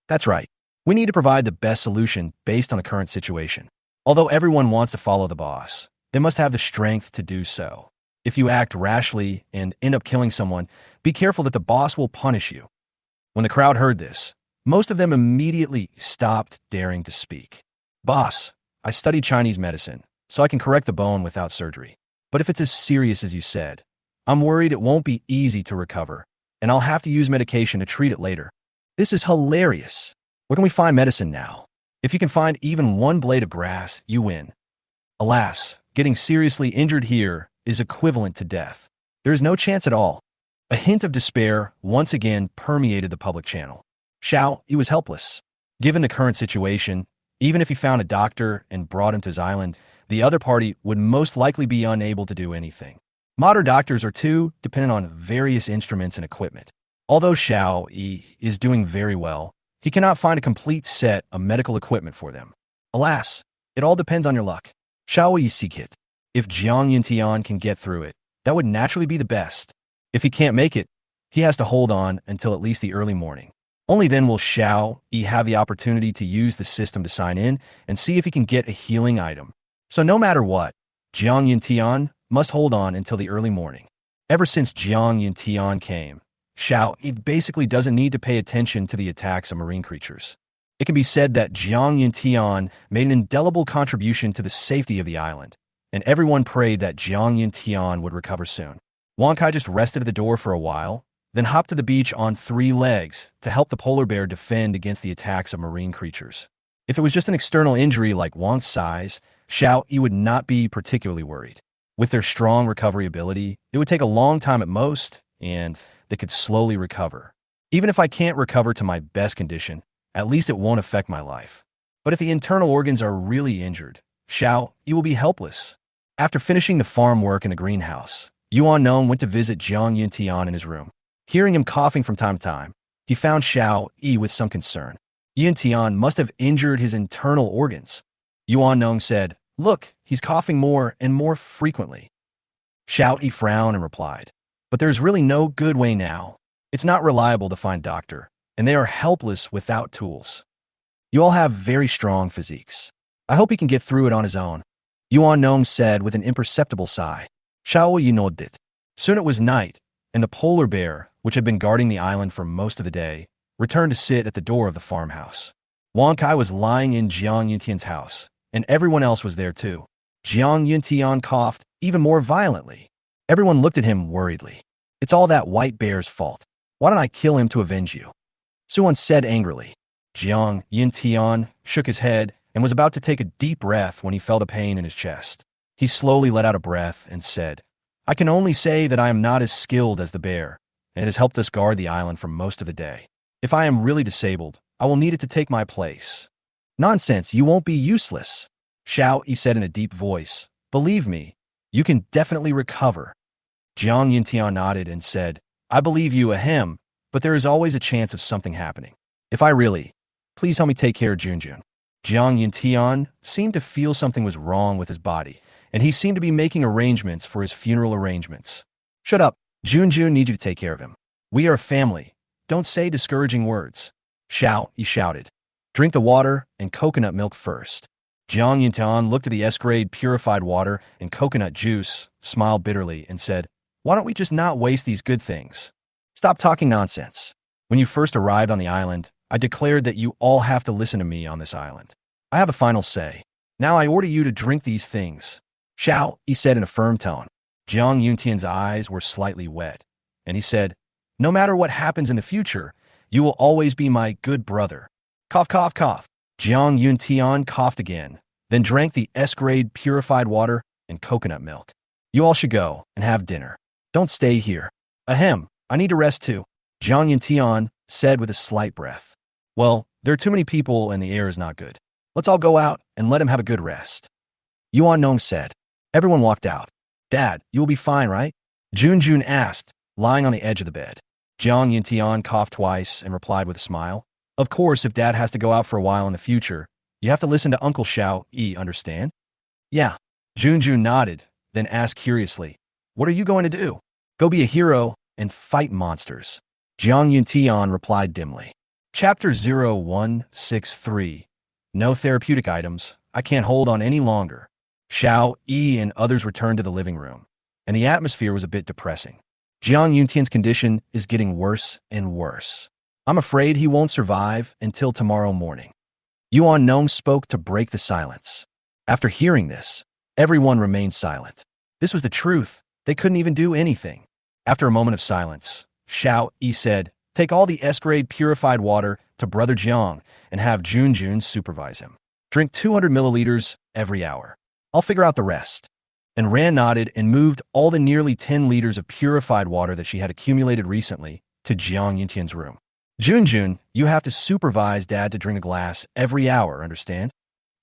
That's right. We need to provide the best solution based on the current situation. Although everyone wants to follow the boss, they must have the strength to do so. If you act rashly and end up killing someone, be careful that the boss will punish you. When the crowd heard this, most of them immediately stopped daring to speak. Boss, I studied Chinese medicine, so I can correct the bone without surgery. But if it's as serious as you said, I'm worried it won't be easy to recover, and I'll have to use medication to treat it later. This is hilarious. Where can we find medicine now? If you can find even one blade of grass, you win. Alas, getting seriously injured here is equivalent to death. There is no chance at all. A hint of despair once again permeated the public channel. Xiao, he was helpless. Given the current situation, even if he found a doctor and brought him to his island, the other party would most likely be unable to do anything. Modern doctors are too dependent on various instruments and equipment. Although Xiao Yi is doing very well, he cannot find a complete set of medical equipment for them. Alas, it all depends on your luck. Xiao Yi seek it. If Jiang Yuntian can get through it, that would naturally be the best. If he can't make it, he has to hold on until at least the early morning. Only then will Xiao Yi have the opportunity to use the system to sign in and see if he can get a healing item. So no matter what, Jiang Yuntian must hold on until the early morning. Ever since Jiang Yuntian came, Xiao Yi basically doesn't need to pay attention to the attacks of marine creatures. It can be said that Jiang Yuntian made an indelible contribution to the safety of the island, and everyone prayed that Jiang Yuntian would recover soon. Wang Kai just rested at the door for a while, then hopped to the beach on 3 legs to help the polar bear defend against the attacks of marine creatures. If it was just an external injury like Wang's size, Xiao Yi would not be particularly worried. With their strong recovery ability, it would take a long time at most, and they could slowly recover. Even if I can't recover to my best condition, at least it won't affect my life. But if the internal organs are really injured, Xiao Yi will be helpless. After finishing the farm work in the greenhouse, Yuan Nong went to visit Jiang Yuntian in his room. Hearing him coughing from time to time, he found Xiao Yi with some concern. Yuntian must have injured his internal organs. Yuan Nong said, "Look, he's coughing more and more frequently." Xiao Yi frowned and replied, "But there's really no good way now. It's not reliable to find doctor, and they are helpless without tools. You all have very strong physiques. I hope he can get through it on his own." Yuan Nong said with an imperceptible sigh. Xiao Yi nodded. Soon it was night, and the polar bear, which had been guarding the island for most of the day, returned to sit at the door of the farmhouse. Wang Kai was lying in Jiang Yuntian's house, and everyone else was there too. Jiang Yuntian coughed even more violently. Everyone looked at him worriedly. "It's all that white bear's fault. Why don't I kill him to avenge you?" Suan said angrily. Jiang Yuntian shook his head and was about to take a deep breath when he felt a pain in his chest. He slowly let out a breath and said, "I can only say that I am not as skilled as the bear, and it has helped us guard the island for most of the day. If I am really disabled, I will need it to take my place." "Nonsense, you won't be useless," Xiao Yi said in a deep voice. "Believe me, you can definitely recover." Jiang Yuntian nodded and said, "I believe you, ahem, but there is always a chance of something happening. If I really, please help me take care of Junjun." Jiang Yuntian seemed to feel something was wrong with his body, and he seemed to be making arrangements for his funeral arrangements. "Shut up. Junjun needs you to take care of him. We are a family. Don't say discouraging words." Xiao Yi shouted. "Drink the water and coconut milk first." Jiang Yuntian looked at the S-grade purified water and coconut juice, smiled bitterly, and said, "Why don't we just not waste these good things? Stop talking nonsense. When you first arrived on the island, I declared that you all have to listen to me on this island. I have a final say. Now I order you to drink these things." Xiao Yi said in a firm tone. Jiang Yuntian's eyes were slightly wet, and he said, "No matter what happens in the future, you will always be my good brother." Cough, cough, cough. Jiang Yuntian coughed again, then drank the S-grade purified water and coconut milk. "You all should go and have dinner. Don't stay here." "Ahem, I need to rest too," Jiang Yuntian said with a slight breath. "Well, there are too many people and the air is not good. Let's all go out and let him have a good rest." Yuan Nong said. Everyone walked out. "Dad, you will be fine, right?" Junjun asked, lying on the edge of the bed. Jiang Yuntian coughed twice and replied with a smile. "Of course, if Dad has to go out for a while in the future, you have to listen to Uncle Xiao Yi, understand?" "Yeah." Junjun nodded, then asked curiously, "What are you going to do?" "Go be a hero and fight monsters," Jiang Yuntian replied dimly. Chapter 0163. No therapeutic items. I can't hold on any longer. Xiao Yi and others returned to the living room, and the atmosphere was a bit depressing. Jiang Yuntian's condition is getting worse and worse. I'm afraid he won't survive until tomorrow morning. Yuan Nong spoke to break the silence. After hearing this, everyone remained silent. This was the truth. They couldn't even do anything. After a moment of silence, Xiao Yi said, "Take all the S-grade purified water to Brother Jiang and have Junjun supervise him. Drink 200 milliliters every hour. I'll figure out the rest." And Ran nodded and moved all the nearly 10 liters of purified water that she had accumulated recently to Jiang Yuntian's room. "Junjun, you have to supervise Dad to drink a glass every hour, understand?"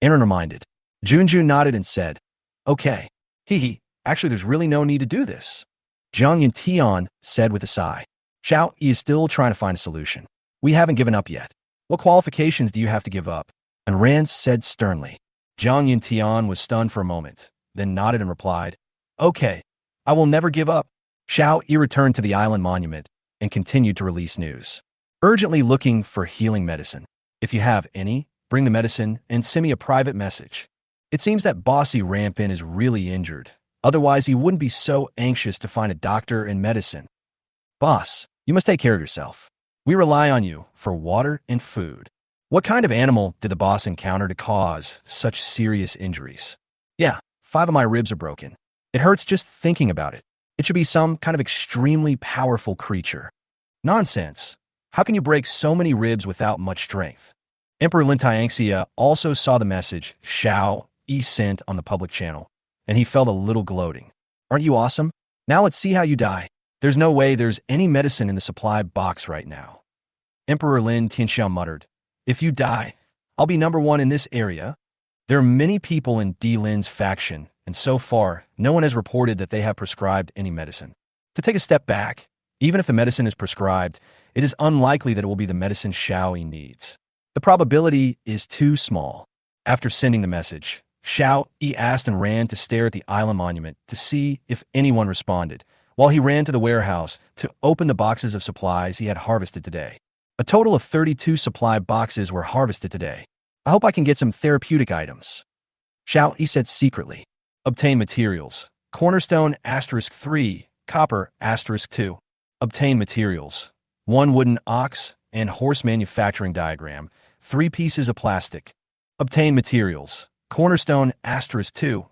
Aaron reminded. Junjun nodded and said, "Okay. Hee. Actually, there's really no need to do this." Jiang Yuntian said with a sigh. Xiao Yi is still trying to find a solution. "We haven't given up yet. What qualifications do you have to give up?" And Ran said sternly. Jiang Yuntian was stunned for a moment, then nodded and replied, "Okay, I will never give up." Xiao Yi returned to the island monument and continued to release news. Urgently looking for healing medicine. If you have any, bring the medicine and send me a private message. It seems that Bossy Rampin is really injured. Otherwise, he wouldn't be so anxious to find a doctor and medicine. "Boss, you must take care of yourself. We rely on you for water and food." What kind of animal did the boss encounter to cause such serious injuries? "Yeah, 5 of my ribs are broken. It hurts just thinking about it. It should be some kind of extremely powerful creature." Nonsense. How can you break so many ribs without much strength? Emperor Lin Tianxia also saw the message Xiao Yi sent on the public channel, and he felt a little gloating. Aren't you awesome? Now let's see how you die. There's no way there's any medicine in the supply box right now. Emperor Lin Tianxiang muttered, if you die, I'll be number one in this area. There are many people in Di Lin's faction, and so far, no one has reported that they have prescribed any medicine. To take a step back, even if the medicine is prescribed, it is unlikely that it will be the medicine Xiao Yi needs. The probability is too small. After sending the message, Xiao Yi asked and ran to stare at the island monument to see if anyone responded, while he ran to the warehouse to open the boxes of supplies he had harvested today. A total of 32 supply boxes were harvested today. I hope I can get some therapeutic items. Xiao Yi said secretly. Obtain materials. Cornerstone *3, copper *2. Obtain materials. 1 wooden ox and horse manufacturing diagram. 3 pieces of plastic. Obtain materials. Cornerstone *2.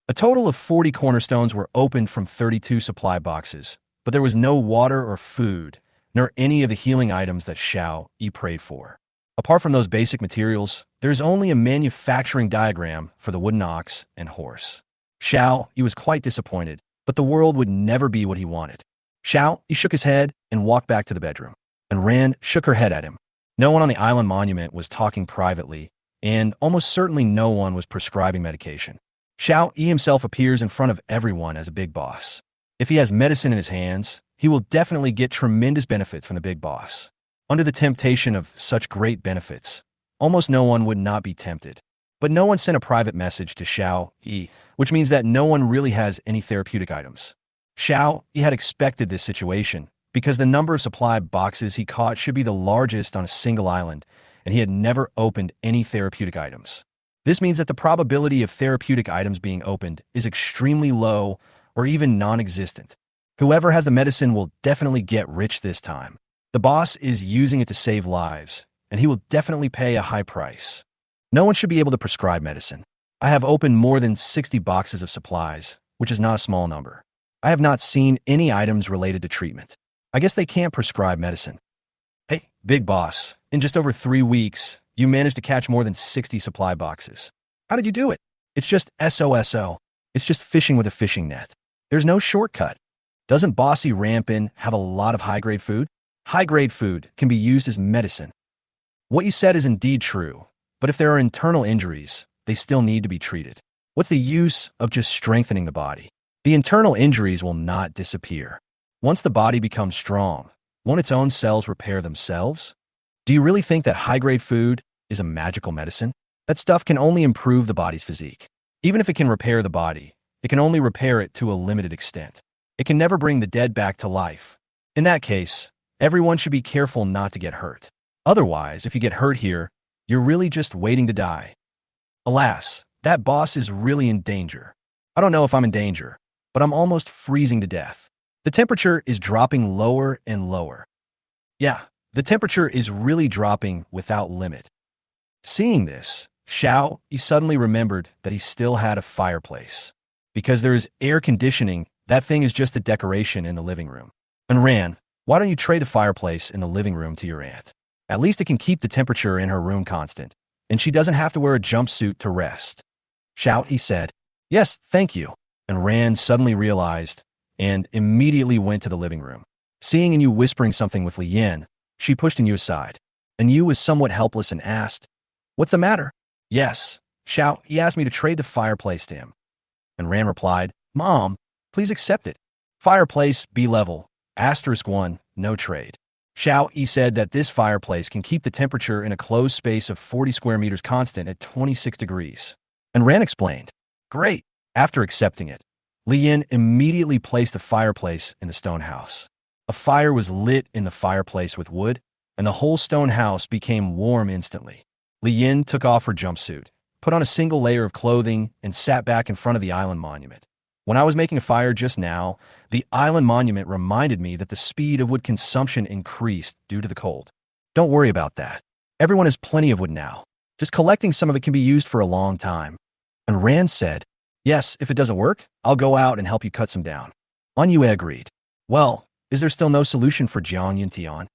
A total of 40 cornerstones were opened from 32 supply boxes, but there was no water or food, nor any of the healing items that Xiao Yi prayed for. Apart from those basic materials, there is only a manufacturing diagram for the wooden ox and horse. Xiao Yi was quite disappointed, but the world would never be what he wanted. Xiao Yi shook his head and walked back to the bedroom, and Ran shook her head at him. No one on the island monument was talking privately, and almost certainly no one was prescribing medication. Xiao Yi himself appears in front of everyone as a big boss. If he has medicine in his hands, he will definitely get tremendous benefits from the big boss. Under the temptation of such great benefits, almost no one would not be tempted. But no one sent a private message to Xiao Yi, which means that no one really has any therapeutic items. Xiao Yi had expected this situation, because the number of supply boxes he caught should be the largest on a single island, and he had never opened any therapeutic items. This means that the probability of therapeutic items being opened is extremely low or even non-existent. Whoever has the medicine will definitely get rich this time. The boss is using it to save lives, and he will definitely pay a high price. No one should be able to prescribe medicine. I have opened more than 60 boxes of supplies, which is not a small number. I have not seen any items related to treatment. I guess they can't prescribe medicine. Hey, big boss, in just over 3 weeks, you managed to catch more than 60 supply boxes. How did you do it? It's just SOSO. It's just fishing with a fishing net. There's no shortcut. Doesn't Bossy Rampin have a lot of high-grade food? High-grade food can be used as medicine. What you said is indeed true, but if there are internal injuries, they still need to be treated. What's the use of just strengthening the body? The internal injuries will not disappear. Once the body becomes strong, won't its own cells repair themselves? Do you really think that high-grade food is a magical medicine? That stuff can only improve the body's physique. Even if it can repair the body, it can only repair it to a limited extent. It can never bring the dead back to life. In that case, everyone should be careful not to get hurt. Otherwise, if you get hurt here, you're really just waiting to die. Alas, that boss is really in danger. I don't know if I'm in danger, but I'm almost freezing to death. The temperature is dropping lower and lower. Yeah, the temperature is really dropping without limit. Seeing this, Xiao Yi suddenly remembered that he still had a fireplace. Because there is air conditioning, that thing is just a decoration in the living room. And Ran, why don't you trade the fireplace in the living room to your aunt? At least it can keep the temperature in her room constant, and she doesn't have to wear a jumpsuit to rest. Xiao Yi said, yes, thank you. And Ran suddenly realized and immediately went to the living room. Seeing Yu whispering something with Li Yan, she pushed Yu aside. And Yu was somewhat helpless and asked, what's the matter? Yes, Xiao Yi asked me to trade the fireplace to him. And Ran replied, Mom, please accept it. Fireplace, B-level, *1, no trade. Xiao Yi said that this fireplace can keep the temperature in a closed space of 40 square meters constant at 26 degrees. And Ran explained, great. After accepting it, Li Yan immediately placed the fireplace in the stone house. A fire was lit in the fireplace with wood, and the whole stone house became warm instantly. Li Yan took off her jumpsuit, put on a single layer of clothing, and sat back in front of the island monument. When I was making a fire just now, the island monument reminded me that the speed of wood consumption increased due to the cold. Don't worry about that. Everyone has plenty of wood now. Just collecting some of it can be used for a long time. And Rand said, yes, if it doesn't work, I'll go out and help you cut some down. Anyue agreed. Well, Is there still no solution for Jiang Yuntian?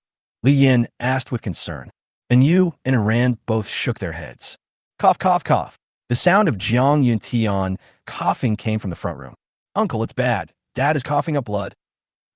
Li Yin asked with concern. And Yu and Iran both shook their heads. Cough, cough, cough. The sound of Jiang Yuntian coughing came from the front room. Uncle, it's bad. Dad is coughing up blood.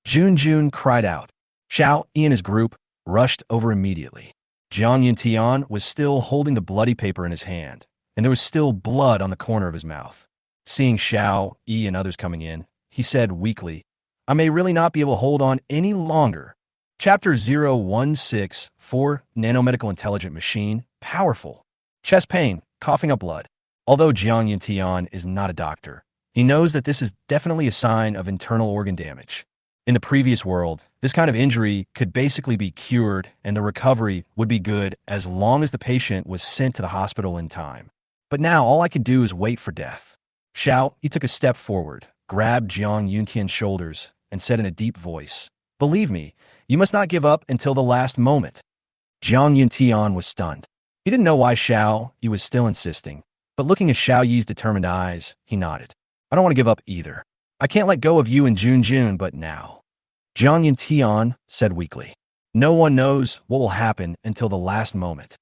Jun cried out. Xiao Yi and his group rushed over immediately. Jiang Yuntian was still holding the bloody paper in his hand, and there was still blood on the corner of his mouth. Seeing Xiao Yi and others coming in, he said weakly, I may really not be able to hold on any longer. Chapter 016, 4 Nanomedical Intelligent Machine, Powerful. Chest pain, coughing up blood. Although Jiang Yuntian is not a doctor, he knows that this is definitely a sign of internal organ damage. In the previous world, this kind of injury could basically be cured and the recovery would be good as long as the patient was sent to the hospital in time. But now all I can do is wait for death. Xiao, he took a step forward, grabbed Jiang Yuntian's shoulders, and said in a deep voice, Believe me, you must not give up until the last moment. Jiang Yuntian was stunned. He didn't know why Xiao Yi was still insisting, but looking at Xiao Yi's determined eyes, he nodded. I don't want to give up either. I can't let go of you and Jun, but now. Jiang Yuntian said weakly. No one knows what will happen until the last moment.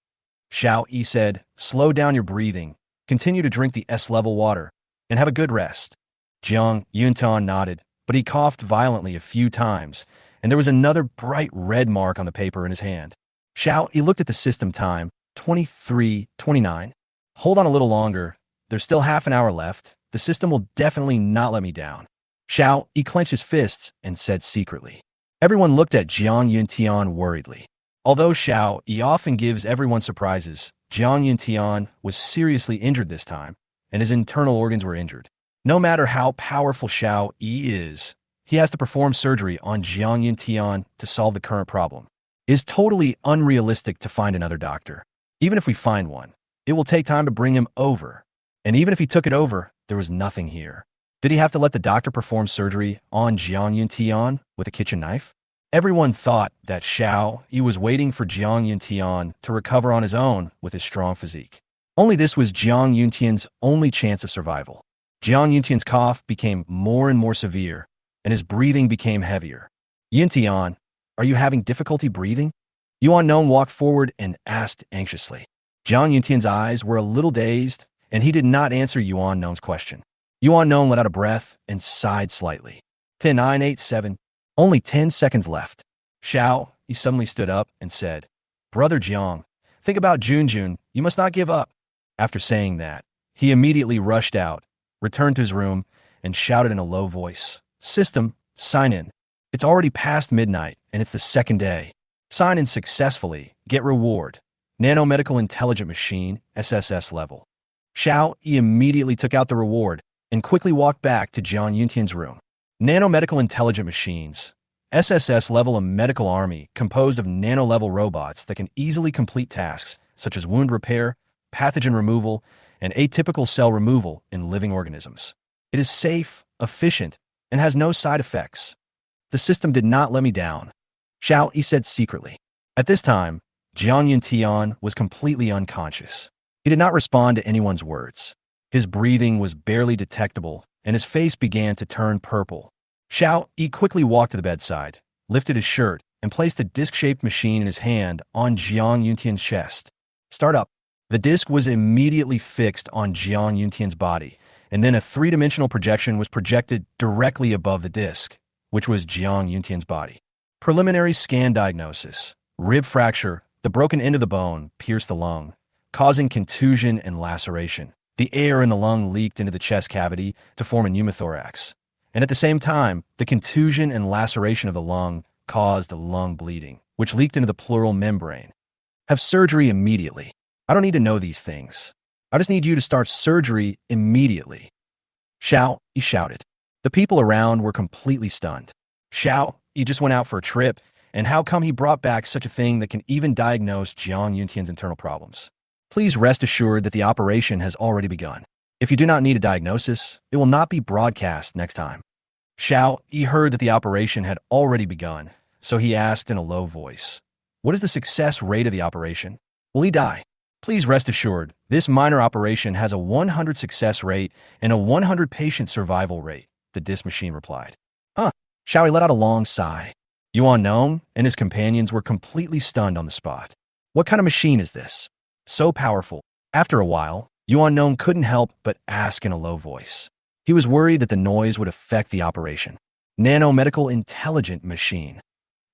Xiao Yi said, Slow down your breathing, continue to drink the S-level water, and have a good rest. Jiang Yuntian nodded, but he coughed violently a few times, and there was another bright red mark on the paper in his hand. Xiao Yi looked at the system time, 23:29. Hold on a little longer. There's still half an hour left. The system will definitely not let me down. Xiao Yi clenched his fists and said secretly. Everyone looked at Jiang Yuntian worriedly. Although Xiao Yi often gives everyone surprises, Jiang Yuntian was seriously injured this time, and his internal organs were injured. No matter how powerful Xiao Yi is, he has to perform surgery on Jiang Yuntian to solve the current problem. It is totally unrealistic to find another doctor. Even if we find one, it will take time to bring him over. And even if he took it over, there was nothing here. Did he have to let the doctor perform surgery on Jiang Yuntian with a kitchen knife? Everyone thought that Xiao Yi was waiting for Jiang Yuntian to recover on his own with his strong physique. Only this was Jiang Yuntian's only chance of survival. Jiang Yuntian's cough became more and more severe, and his breathing became heavier. Yuntian, are you having difficulty breathing? Yuan Nong walked forward and asked anxiously. Jiang Yuntian's eyes were a little dazed, and he did not answer Yuan Nong's question. Yuan Nong let out a breath and sighed slightly. 10:987. Only 10 seconds left. Xiao, he suddenly stood up and said, Brother Jiang, think about Jun. You must not give up. After saying that, he immediately rushed out, returned to his room, and shouted in a low voice, System, sign in. It's already past midnight, and it's the second day. Sign in successfully. Get reward. Nanomedical Intelligent Machine, SSS level. Xiao Yi immediately took out the reward and quickly walked back to Jiang Yuntian's room. Nanomedical Intelligent Machines, SSS level, a medical army composed of nano-level robots that can easily complete tasks such as wound repair, pathogen removal, and atypical cell removal in living organisms. It is safe, efficient, and has no side effects. The system did not let me down, Xiao Yi said secretly. At this time, Jiang Yuntian was completely unconscious. He did not respond to anyone's words. His breathing was barely detectable, and his face began to turn purple. Xiao Yi quickly walked to the bedside, lifted his shirt, and placed a disc-shaped machine in his hand on Jiang Yuntian's chest. Start up. The disc was immediately fixed on Jiang Yuntian's body, and then a three-dimensional projection was projected directly above the disc, which was Jiang Yuntian's body. Preliminary scan diagnosis. Rib fracture. The broken end of the bone pierced the lung, causing contusion and laceration. The air in the lung leaked into the chest cavity to form a pneumothorax. And at the same time, the contusion and laceration of the lung caused lung bleeding, which leaked into the pleural membrane. Have surgery immediately. I don't need to know these things. I just need you to start surgery immediately. Xiao Yi shouted. The people around were completely stunned. Xiao Yi just went out for a trip, and how come he brought back such a thing that can even diagnose Jiang Yuntian's internal problems? Please rest assured that the operation has already begun. If you do not need a diagnosis, it will not be broadcast next time. Xiao Yi heard that the operation had already begun, so he asked in a low voice, What is the success rate of the operation? Will he die? Please rest assured, this minor operation has a 100 success rate and a 100 patient survival rate, the disc machine replied. Xiao Yi let out a long sigh. Yuan Nong and his companions were completely stunned on the spot. What kind of machine is this? So powerful. After a while, Yuan Nong couldn't help but ask in a low voice. He was worried that the noise would affect the operation. Nanomedical intelligent machine.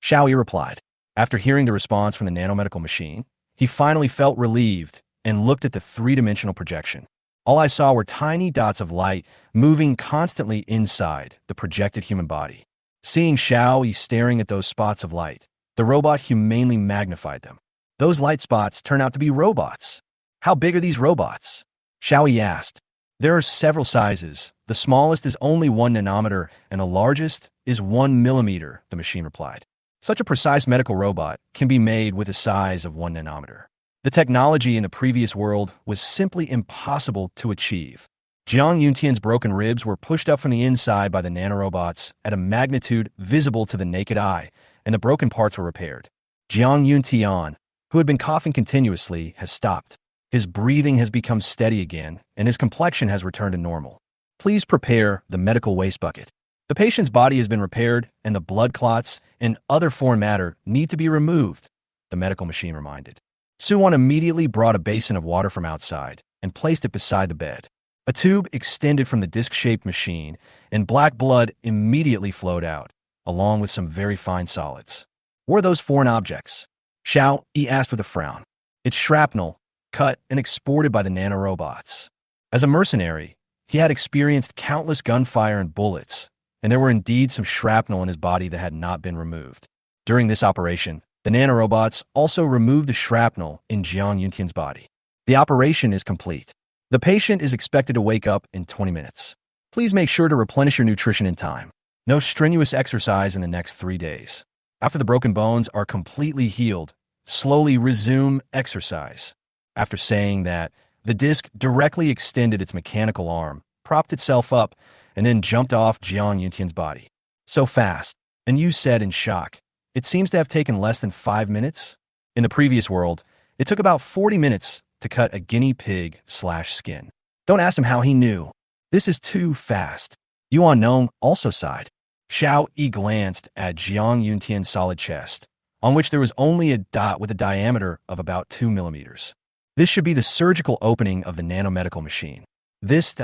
Xiao Yi replied. After hearing the response from the nanomedical machine, he finally felt relieved and looked at the three-dimensional projection. All I saw were tiny dots of light moving constantly inside the projected human body. Seeing Xiao Yi staring at those spots of light, the robot humanely magnified them. Those light spots turn out to be robots. How big are these robots? Xiao Yi asked. There are several sizes. The smallest is only 1 nanometer and the largest is 1 millimeter, the machine replied. Such a precise medical robot can be made with a size of 1 nanometer. The technology in the previous world was simply impossible to achieve. Jiang Yuntian's broken ribs were pushed up from the inside by the nanorobots at a magnitude visible to the naked eye, and the broken parts were repaired. Jiang Yuntian, who had been coughing continuously, has stopped. His breathing has become steady again, and his complexion has returned to normal. Please prepare the medical waste bucket. The patient's body has been repaired, and the blood clots and other foreign matter need to be removed, the medical machine reminded. Suwon immediately brought a basin of water from outside and placed it beside the bed. A tube extended from the disc-shaped machine, and black blood immediately flowed out, along with some very fine solids. What are those foreign objects? Xiao Yi asked with a frown. It's shrapnel, cut and exported by the nanorobots. As a mercenary, he had experienced countless gunfire and bullets, and there were indeed some shrapnel in his body that had not been removed. During this operation, the nanorobots also removed the shrapnel in Jiang Yuntian's body. The operation is complete. The patient is expected to wake up in 20 minutes. Please make sure to replenish your nutrition in time. No strenuous exercise in the next 3 days. After the broken bones are completely healed, slowly resume exercise. After saying that, the disc directly extended its mechanical arm, propped itself up, and then jumped off Jiang Yuntian's body. So fast, and you said in shock, it seems to have taken less than 5 minutes? In the previous world, it took about 40 minutes to cut a guinea pig/skin. Don't ask him how he knew. This is too fast. Yuan Nong also sighed. Xiao Yi glanced at Jiang Yuntian's solid chest, on which there was only a dot with a diameter of about 2 millimeters. This should be the surgical opening of the nanomedical machine. This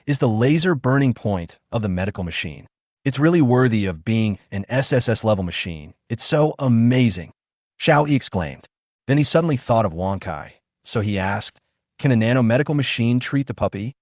is the laser burning point of the medical machine. It's really worthy of being an SSS-level machine. It's so amazing, Xiao Yi exclaimed. Then he suddenly thought of Wang Kai, so he asked, can the nanomedical machine treat the puppy?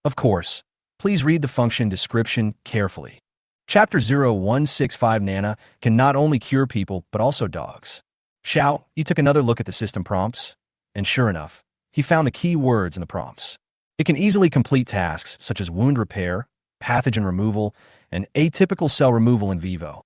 Of course. Please read the function description carefully. Chapter 0165 Nana can not only cure people, but also dogs. Xiao Yi took another look at the system prompts, and sure enough, he found the key words in the prompts. It can easily complete tasks such as wound repair, pathogen removal, and atypical cell removal in vivo.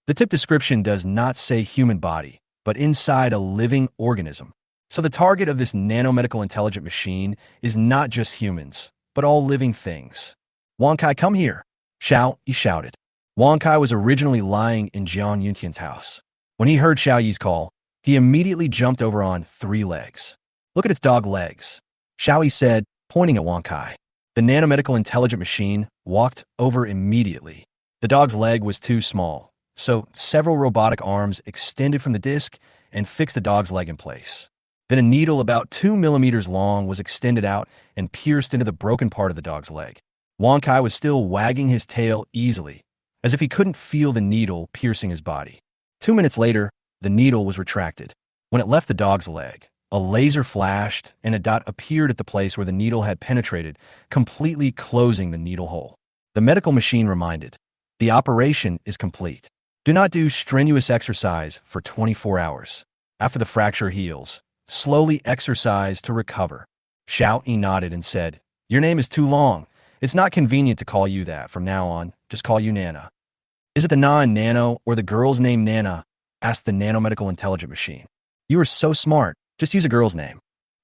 The tip description does not say human body, but inside a living organism. So the target of this nanomedical intelligent machine is not just humans, but all living things. Wang Kai, come here, Xiao Yi shouted. Wang Kai was originally lying in Jiang Yuntian's house. When he heard Xiao Yi's call, he immediately jumped over on 3 legs. Look at its dog legs, Xiao Yi said, pointing at Wang Kai. The nanomedical intelligent machine walked over immediately. The dog's leg was too small, so several robotic arms extended from the disc and fixed the dog's leg in place. Then a needle about 2 millimeters long was extended out and pierced into the broken part of the dog's leg. Wang Kai was still wagging his tail easily, as if he couldn't feel the needle piercing his body. 2 minutes later, the needle was retracted. When it left the dog's leg, a laser flashed and a dot appeared at the place where the needle had penetrated, completely closing the needle hole. The medical machine reminded, the operation is complete. Do not do strenuous exercise for 24 hours. After the fracture heals, slowly exercise to recover. Xiao Yi nodded and said, your name is too long. It's not convenient to call you that. From now on, just call you Nana. Is it the Na in Nano or the girl's name Nana? Asked the nanomedical intelligent machine. You are so smart. Just use a girl's name.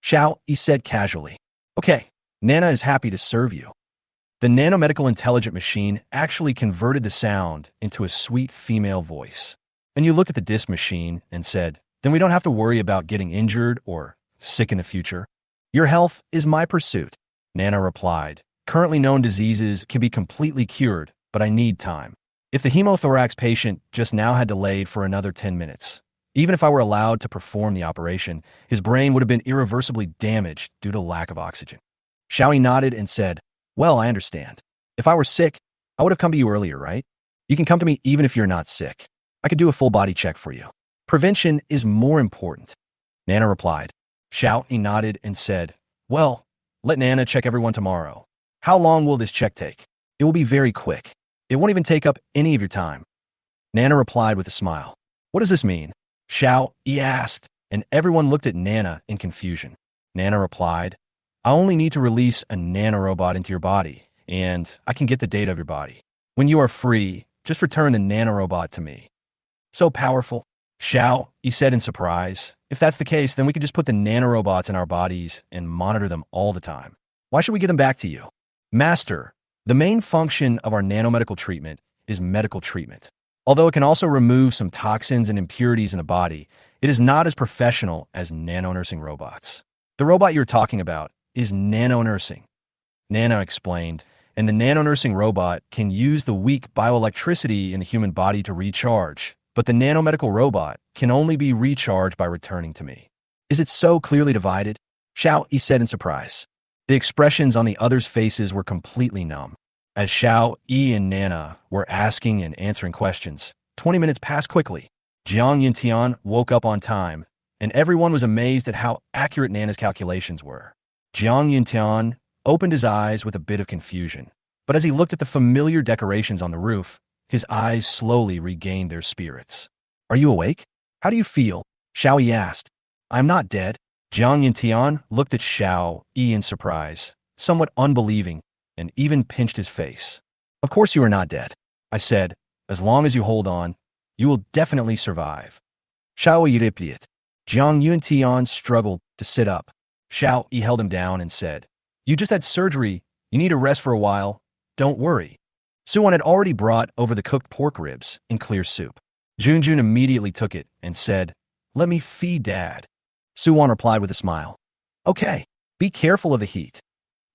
Xiao Yi said casually. Okay, Nana is happy to serve you. The nanomedical intelligent machine actually converted the sound into a sweet female voice. And you looked at the disc machine and said, then we don't have to worry about getting injured or sick in the future. Your health is my pursuit, Nana replied. Currently known diseases can be completely cured, but I need time. If the hemothorax patient just now had delayed for another 10 minutes, even if I were allowed to perform the operation, his brain would have been irreversibly damaged due to lack of oxygen. Xiaoyi nodded and said, well, I understand. If I were sick, I would have come to you earlier, right? You can come to me even if you're not sick. I could do a full body check for you. Prevention is more important. Nana replied. Xiaoyi nodded and said, well, let Nana check everyone tomorrow. How long will this check take? It will be very quick. It won't even take up any of your time. Nana replied with a smile. What does this mean? Xiaoyi asked, and everyone looked at Nana in confusion. Nana replied, I only need to release a nanorobot into your body, and I can get the data of your body. When you are free, just return the nanorobot to me. So powerful. Xiaoyi said in surprise. If that's the case, then we could just put the nanorobots in our bodies and monitor them all the time. Why should we give them back to you? Master, the main function of our nanomedical treatment is medical treatment. Although it can also remove some toxins and impurities in the body, it is not as professional as nanonursing robots. The robot you're talking about is nanonursing. Nana explained, and the nanonursing robot can use the weak bioelectricity in the human body to recharge, but the nanomedical robot can only be recharged by returning to me. Is it so clearly divided? Xiaoyi said in surprise. The expressions on the others' faces were completely numb. As Xiaoyi and Nana were asking and answering questions, 20 minutes passed quickly. Jiang Yintian woke up on time, and everyone was amazed at how accurate Nana's calculations were. Jiang Yintian opened his eyes with a bit of confusion, but as he looked at the familiar decorations on the roof, his eyes slowly regained their spirits. Are you awake? How do you feel? Xiaoyi asked. I'm not dead. Jiang Yintian looked at Xiaoyi in surprise, somewhat unbelieving, and even pinched his face. Of course you are not dead. I said, as long as you hold on, you will definitely survive. Xiaoyi repeated. Jiang Yuntian struggled to sit up. Xiaoyi held him down and said, you just had surgery. You need to rest for a while. Don't worry. Suwon had already brought over the cooked pork ribs in clear soup. Junjun immediately took it and said, let me feed Dad. Suwon replied with a smile. Okay, be careful of the heat.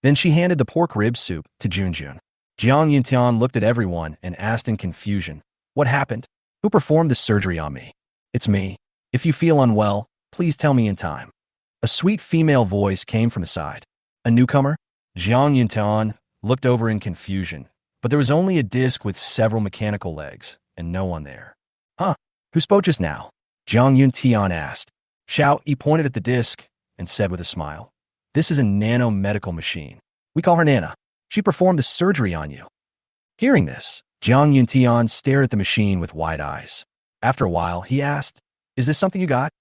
Then she handed the pork rib soup to Junjun. Jiang Yintian looked at everyone and asked in confusion, what happened? Who performed this surgery on me? It's me. If you feel unwell, please tell me in time. A sweet female voice came from the side. A newcomer? Jiang Yintian looked over in confusion, but there was only a disc with several mechanical legs and no one there. Huh? Who spoke just now? Jiang Yintian asked. Xiaoyi pointed at the disc and said with a smile, this is a nanomedical machine. We call her Nana. She performed the surgery on you. Hearing this, Jiang Yuntian stared at the machine with wide eyes. After a while, he asked, is this something you got?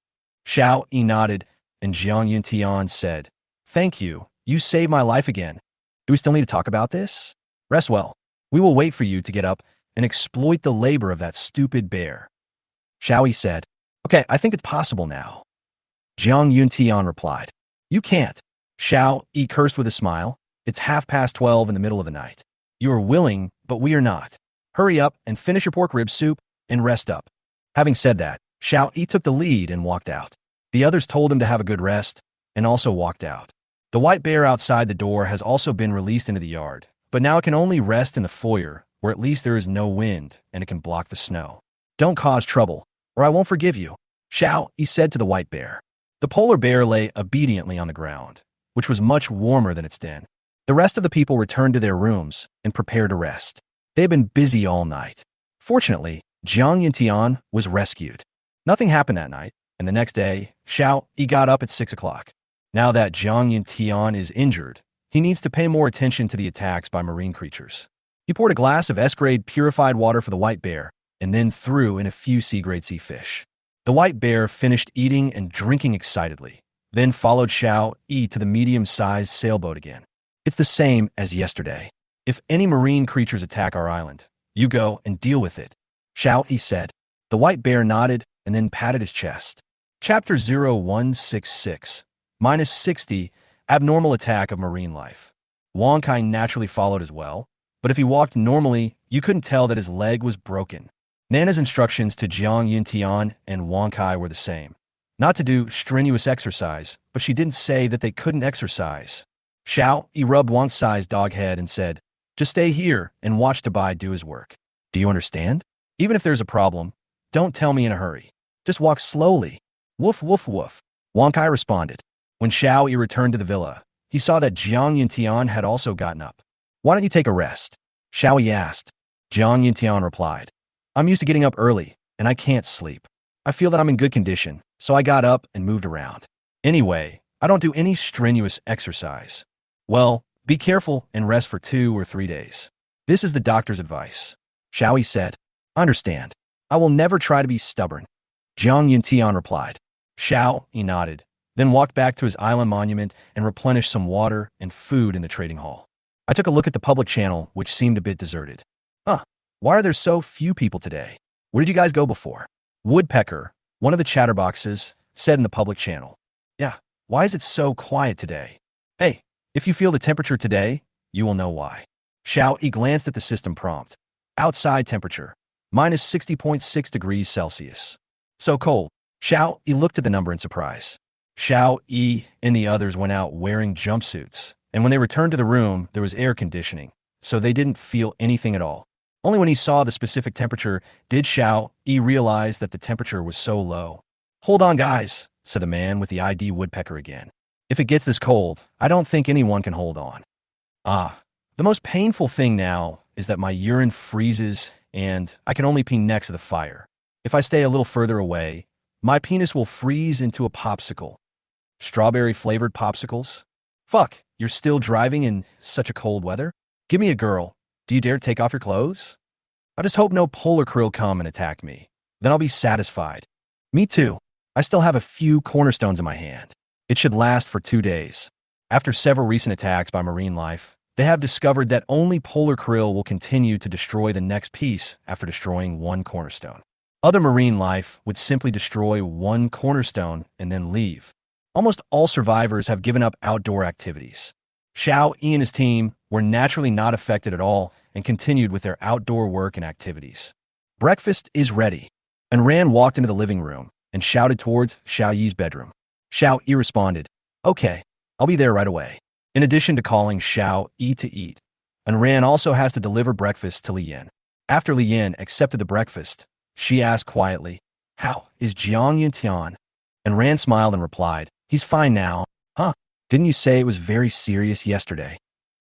Xiaoyi nodded, and Jiang Yuntian said, thank you. You saved my life again. Do we still need to talk about this? Rest well. We will wait for you to get up and exploit the labor of that stupid bear. Xiaoyi said, okay, I think it's possible now. Jiang Yuntian replied, you can't. Xiaoyi cursed with a smile. It's 12:30 in the middle of the night. You are willing, but we are not. Hurry up and finish your pork rib soup and rest up. Having said that, Xiaoyi took the lead and walked out. The others told him to have a good rest and also walked out. The white bear outside the door has also been released into the yard, but now it can only rest in the foyer, where at least there is no wind and it can block the snow. Don't cause trouble, or I won't forgive you, Xiaoyi said to the white bear. The polar bear lay obediently on the ground, which was much warmer than its den. The rest of the people returned to their rooms and prepared to rest. They had been busy all night. Fortunately, Jiang Yintian was rescued. Nothing happened that night, and the next day, Xiaoyi got up at 6 o'clock. Now that Jiang Yintian is injured, he needs to pay more attention to the attacks by marine creatures. He poured a glass of S-grade purified water for the white bear, and then threw in a few C-grade sea fish. The white bear finished eating and drinking excitedly, then followed Xiaoyi to the medium-sized sailboat again. It's the same as yesterday. If any marine creatures attack our island, you go and deal with it, Xiaoyi said. The white bear nodded and then patted his chest. Chapter 0166, -60, Abnormal Attack of Marine Life. Wonkai naturally followed as well, but if he walked normally, you couldn't tell that his leg was broken. Nana's instructions to Jiang Yintian and Wonkai were the same. Not to do strenuous exercise, but she didn't say that they couldn't exercise. Xiaoyi rubbed Wonkai's dog head and said, just stay here and watch Dabai do his work. Do you understand? Even if there's a problem, don't tell me in a hurry. Just walk slowly. Woof, woof, woof. Wang Kai responded. When Xiao Yi returned to the villa, he saw that Jiang Yuntian had also gotten up. Why don't you take a rest? Xiao Yi asked. Jiang Yuntian replied. I'm used to getting up early, and I can't sleep. I feel that I'm in good condition, so I got up and moved around. Anyway, I don't do any strenuous exercise. Well, be careful and rest for 2 or 3 days. This is the doctor's advice. Xiao Yi said. Understand. I will never try to be stubborn. Jiang Yuntian replied. Xiao Yi nodded, then walked back to his island monument and replenished some water and food in the trading hall. I took a look at the public channel, which seemed a bit deserted. Why are there so few people today? Where did you guys go before? Woodpecker, one of the chatterboxes, said in the public channel. Yeah, why is it so quiet today? Hey, if you feel the temperature today, you will know why. Xiao Yi glanced at the system prompt. Outside temperature, minus 60.6 degrees Celsius. So cold. Xiao Yi looked at the number in surprise. Xiao Yi and the others went out wearing jumpsuits, and when they returned to the room, there was air conditioning, so they didn't feel anything at all. Only when he saw the specific temperature did Xiao Yi realize that the temperature was so low. Hold on, guys, said the man with the ID woodpecker again. If it gets this cold, I don't think anyone can hold on. The most painful thing now is that my urine freezes and I can only pee next to the fire. If I stay a little further away, my penis will freeze into a popsicle. Strawberry-flavored popsicles? Fuck, you're still driving in such a cold weather? Give me a girl. Do you dare take off your clothes? I just hope no polar krill come and attack me. Then I'll be satisfied. Me too. I still have a few cornerstones in my hand. It should last for 2 days. After several recent attacks by marine life, they have discovered that only polar krill will continue to destroy the next piece after destroying one cornerstone. Other marine life would simply destroy one cornerstone and then leave. Almost all survivors have given up outdoor activities. Xiao Yi and his team were naturally not affected at all and continued with their outdoor work and activities. Breakfast is ready. And Ran walked into the living room and shouted towards Xiao Yi's bedroom. Xiao Yi responded, Okay, I'll be there right away. In addition to calling Xiao Yi to eat, and Ran also has to deliver breakfast to Li Yin. After Li Yin accepted the breakfast, she asked quietly, How is Jiang Yuntian? And Ran smiled and replied, He's fine now. Huh? Didn't you say it was very serious yesterday?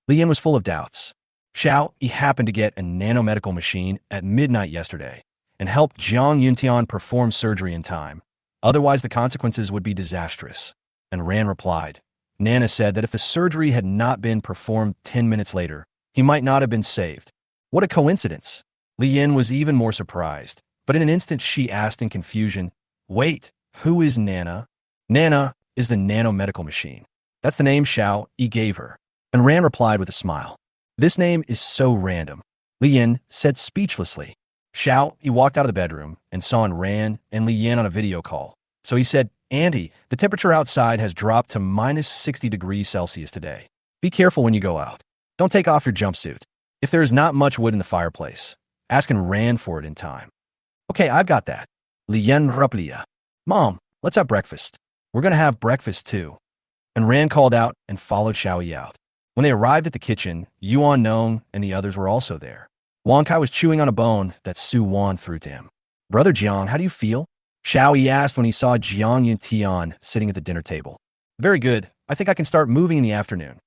Li Yin was full of doubts. Xiao Yi happened to get a nanomedical machine at midnight yesterday and helped Jiang Yuntian perform surgery in time. Otherwise, the consequences would be disastrous. And Ran replied, Nana said that if the surgery had not been performed 10 minutes later, he might not have been saved. What a coincidence. Li Yin was even more surprised, but in an instant she asked in confusion, Wait, who is Nana? Nana is the nanomedical machine. That's the name Xiao Yi gave her. And Ran replied with a smile. This name is so random. Li Yin said speechlessly. Xiao Yi walked out of the bedroom and saw Ran and Li Yin on a video call. So he said, Auntie, the temperature outside has dropped to minus 60 degrees Celsius today. Be careful when you go out. Don't take off your jumpsuit. If there is not much wood in the fireplace, ask Ran for it in time. Okay, I've got that. Li Yin replied. Mom, let's have breakfast. We're going to have breakfast too. And Ran called out and followed Xiao Yi out. When they arrived at the kitchen, Yuan Nong and the others were also there. Wang Kai was chewing on a bone that Su Wan threw to him. Brother Jiang, how do you feel? Xiao Yi asked when he saw Jiang Yuntian sitting at the dinner table. Very good. I think I can start moving in the afternoon.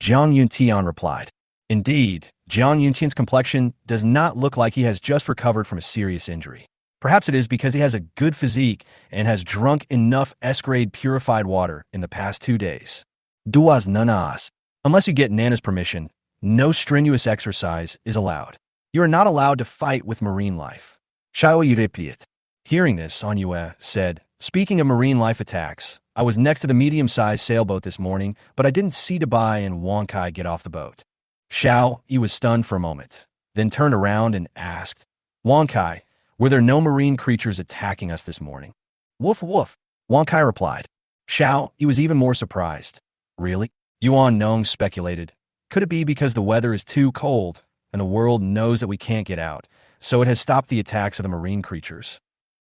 Jiang Yuntian replied. Indeed, Jiang Yuntian's complexion does not look like he has just recovered from a serious injury. Perhaps it is because he has a good physique and has drunk enough S-grade purified water in the past 2 days. Duas nanas. Unless you get Nana's permission, no strenuous exercise is allowed. You are not allowed to fight with marine life. Xiao Yi repeated. Hearing this, Anyue said, Speaking of marine life attacks, I was next to the medium-sized sailboat this morning, but I didn't see Dabai and Wang Kai get off the boat. Xiao Yi was stunned for a moment, then turned around and asked, Wang Kai, were there no marine creatures attacking us this morning? Woof woof, Wang Kai replied. Xiao Yi was even more surprised. Really? Yuan Nong speculated. Could it be because the weather is too cold and the world knows that we can't get out, so it has stopped the attacks of the marine creatures?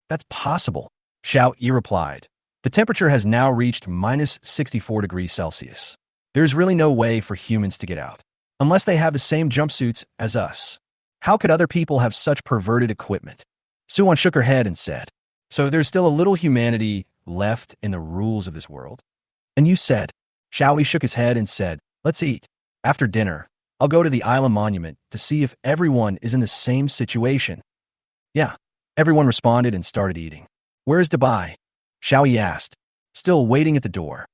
That's possible, Xiao Yi replied. The temperature has now reached minus 64 degrees Celsius. There is really no way for humans to get out, unless they have the same jumpsuits as us. How could other people have such perverted equipment? Suwon shook her head and said, so there's still a little humanity left in the rules of this world? And you said, Xiaoyi shook his head and said, let's eat. After dinner, I'll go to the island monument to see if everyone is in the same situation. Yeah, everyone responded and started eating. Where's Dubai? Xiaoyi asked, still waiting at the door.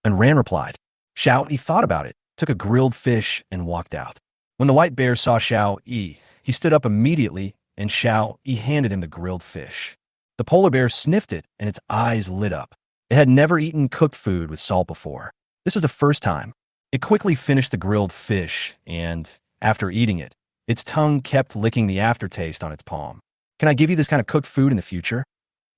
And Ran replied. Xiaoyi thought about it, took a grilled fish, and walked out. When the white bear saw Xiaoyi, he stood up immediately, and Xiaoyi handed him the grilled fish. The polar bear sniffed it, and its eyes lit up. It had never eaten cooked food with salt before. This was the first time. It quickly finished the grilled fish, and, after eating it, its tongue kept licking the aftertaste on its palm. Can I give you this kind of cooked food in the future?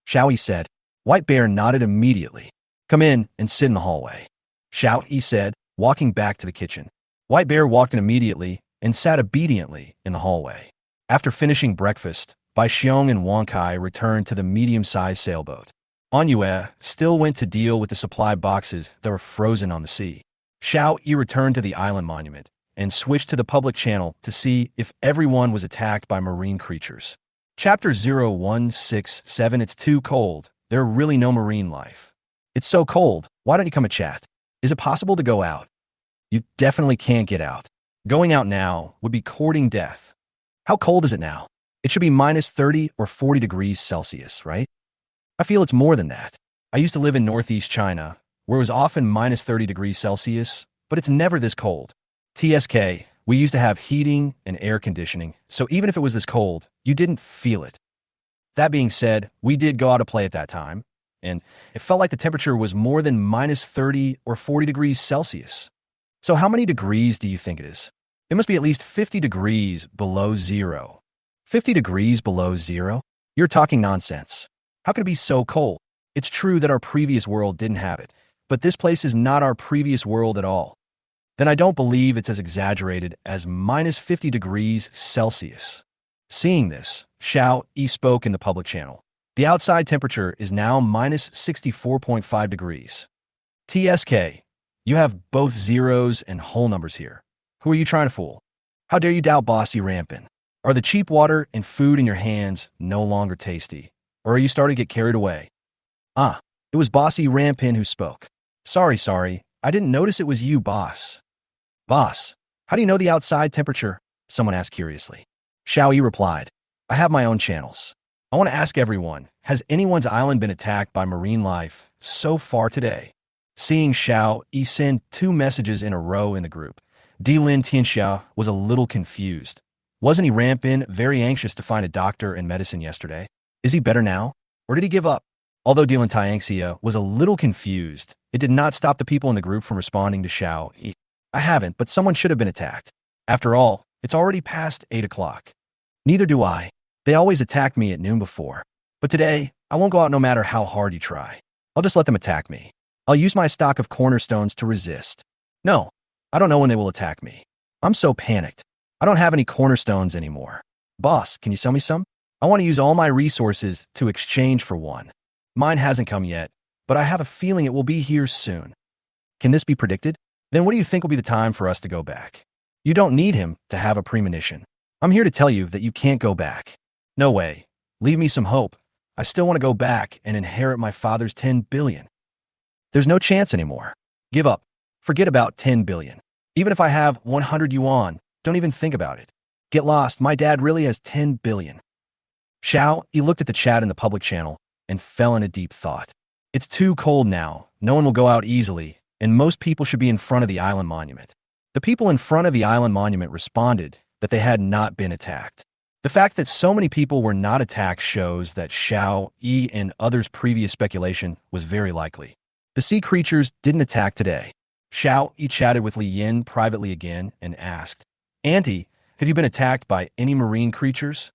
Xiaoyi said. White bear nodded immediately. Come in and sit in the hallway. Xiaoyi said, walking back to the kitchen. White bear walked in immediately and sat obediently in the hallway. After finishing breakfast, Bai Xiong and Wang Kai returned to the medium-sized sailboat. Anyue still went to deal with the supply boxes that were frozen on the sea. Xiaoyi returned to the island monument and switched to the public channel to see if everyone was attacked by marine creatures. Chapter 0167. It's too cold. There are really no marine life. It's so cold. Why don't you come and chat? Is it possible to go out? You definitely can't get out. Going out now would be courting death. How cold is it now? It should be minus 30 or 40 degrees Celsius, right? I feel it's more than that. I used to live in northeast China, where it was often minus 30 degrees Celsius, but it's never this cold. TSK, we used to have heating and air conditioning, so even if it was this cold, you didn't feel it. That being said, we did go out to play at that time, and it felt like the temperature was more than minus 30 or 40 degrees Celsius. So how many degrees do you think it is? It must be at least 50 degrees below zero. 50 degrees below zero? You're talking nonsense. How could it be so cold? It's true that our previous world didn't have it, but this place is not our previous world at all. Then I don't believe it's as exaggerated as minus 50 degrees Celsius. Seeing this, Xiaoyi spoke in the public channel. The outside temperature is now minus 64.5 degrees. TSK, you have both zeros and whole numbers here. Who are you trying to fool? How dare you doubt Bossy Rampin? Are the cheap water and food in your hands no longer tasty? Or are you starting to get carried away? It was Bossy Rampin who spoke. Sorry, I didn't notice it was you, boss. Boss, how do you know the outside temperature? Someone asked curiously. Xiaoyi replied, I have my own channels. I want to ask everyone, has anyone's island been attacked by marine life so far today? Seeing Xiaoyi send 2 messages in a row in the group, Dilin Tianxia was a little confused. Wasn't he Rampin very anxious to find a doctor and medicine yesterday? Is he better now? Or did he give up? Although Dilin Tianxia was a little confused, it did not stop the people in the group from responding to Xiaoyi. I haven't, but someone should have been attacked. After all, it's already past 8 o'clock. Neither do I. They always attacked me at noon before. But today, I won't go out no matter how hard you try. I'll just let them attack me. I'll use my stock of cornerstones to resist. No, I don't know when they will attack me. I'm so panicked. I don't have any cornerstones anymore. Boss, can you sell me some? I want to use all my resources to exchange for one. Mine hasn't come yet, but I have a feeling it will be here soon. Can this be predicted? Then what do you think will be the time for us to go back? You don't need him to have a premonition. I'm here to tell you that you can't go back. No way. Leave me some hope. I still want to go back and inherit my father's 10 billion. There's no chance anymore. Give up. Forget about 10 billion. Even if I have 100 yuan, don't even think about it. Get lost. My dad really has 10 billion. He looked at the chat in the public channel and fell in a deep thought. It's too cold now. No one will go out easily, and most people should be in front of the island monument. The people in front of the island monument responded that they had not been attacked. The fact that so many people were not attacked shows that Xiaoyi and others' previous speculation was very likely. The sea creatures didn't attack today. Xiaoyi chatted with Li Yin privately again and asked, Auntie, have you been attacked by any marine creatures?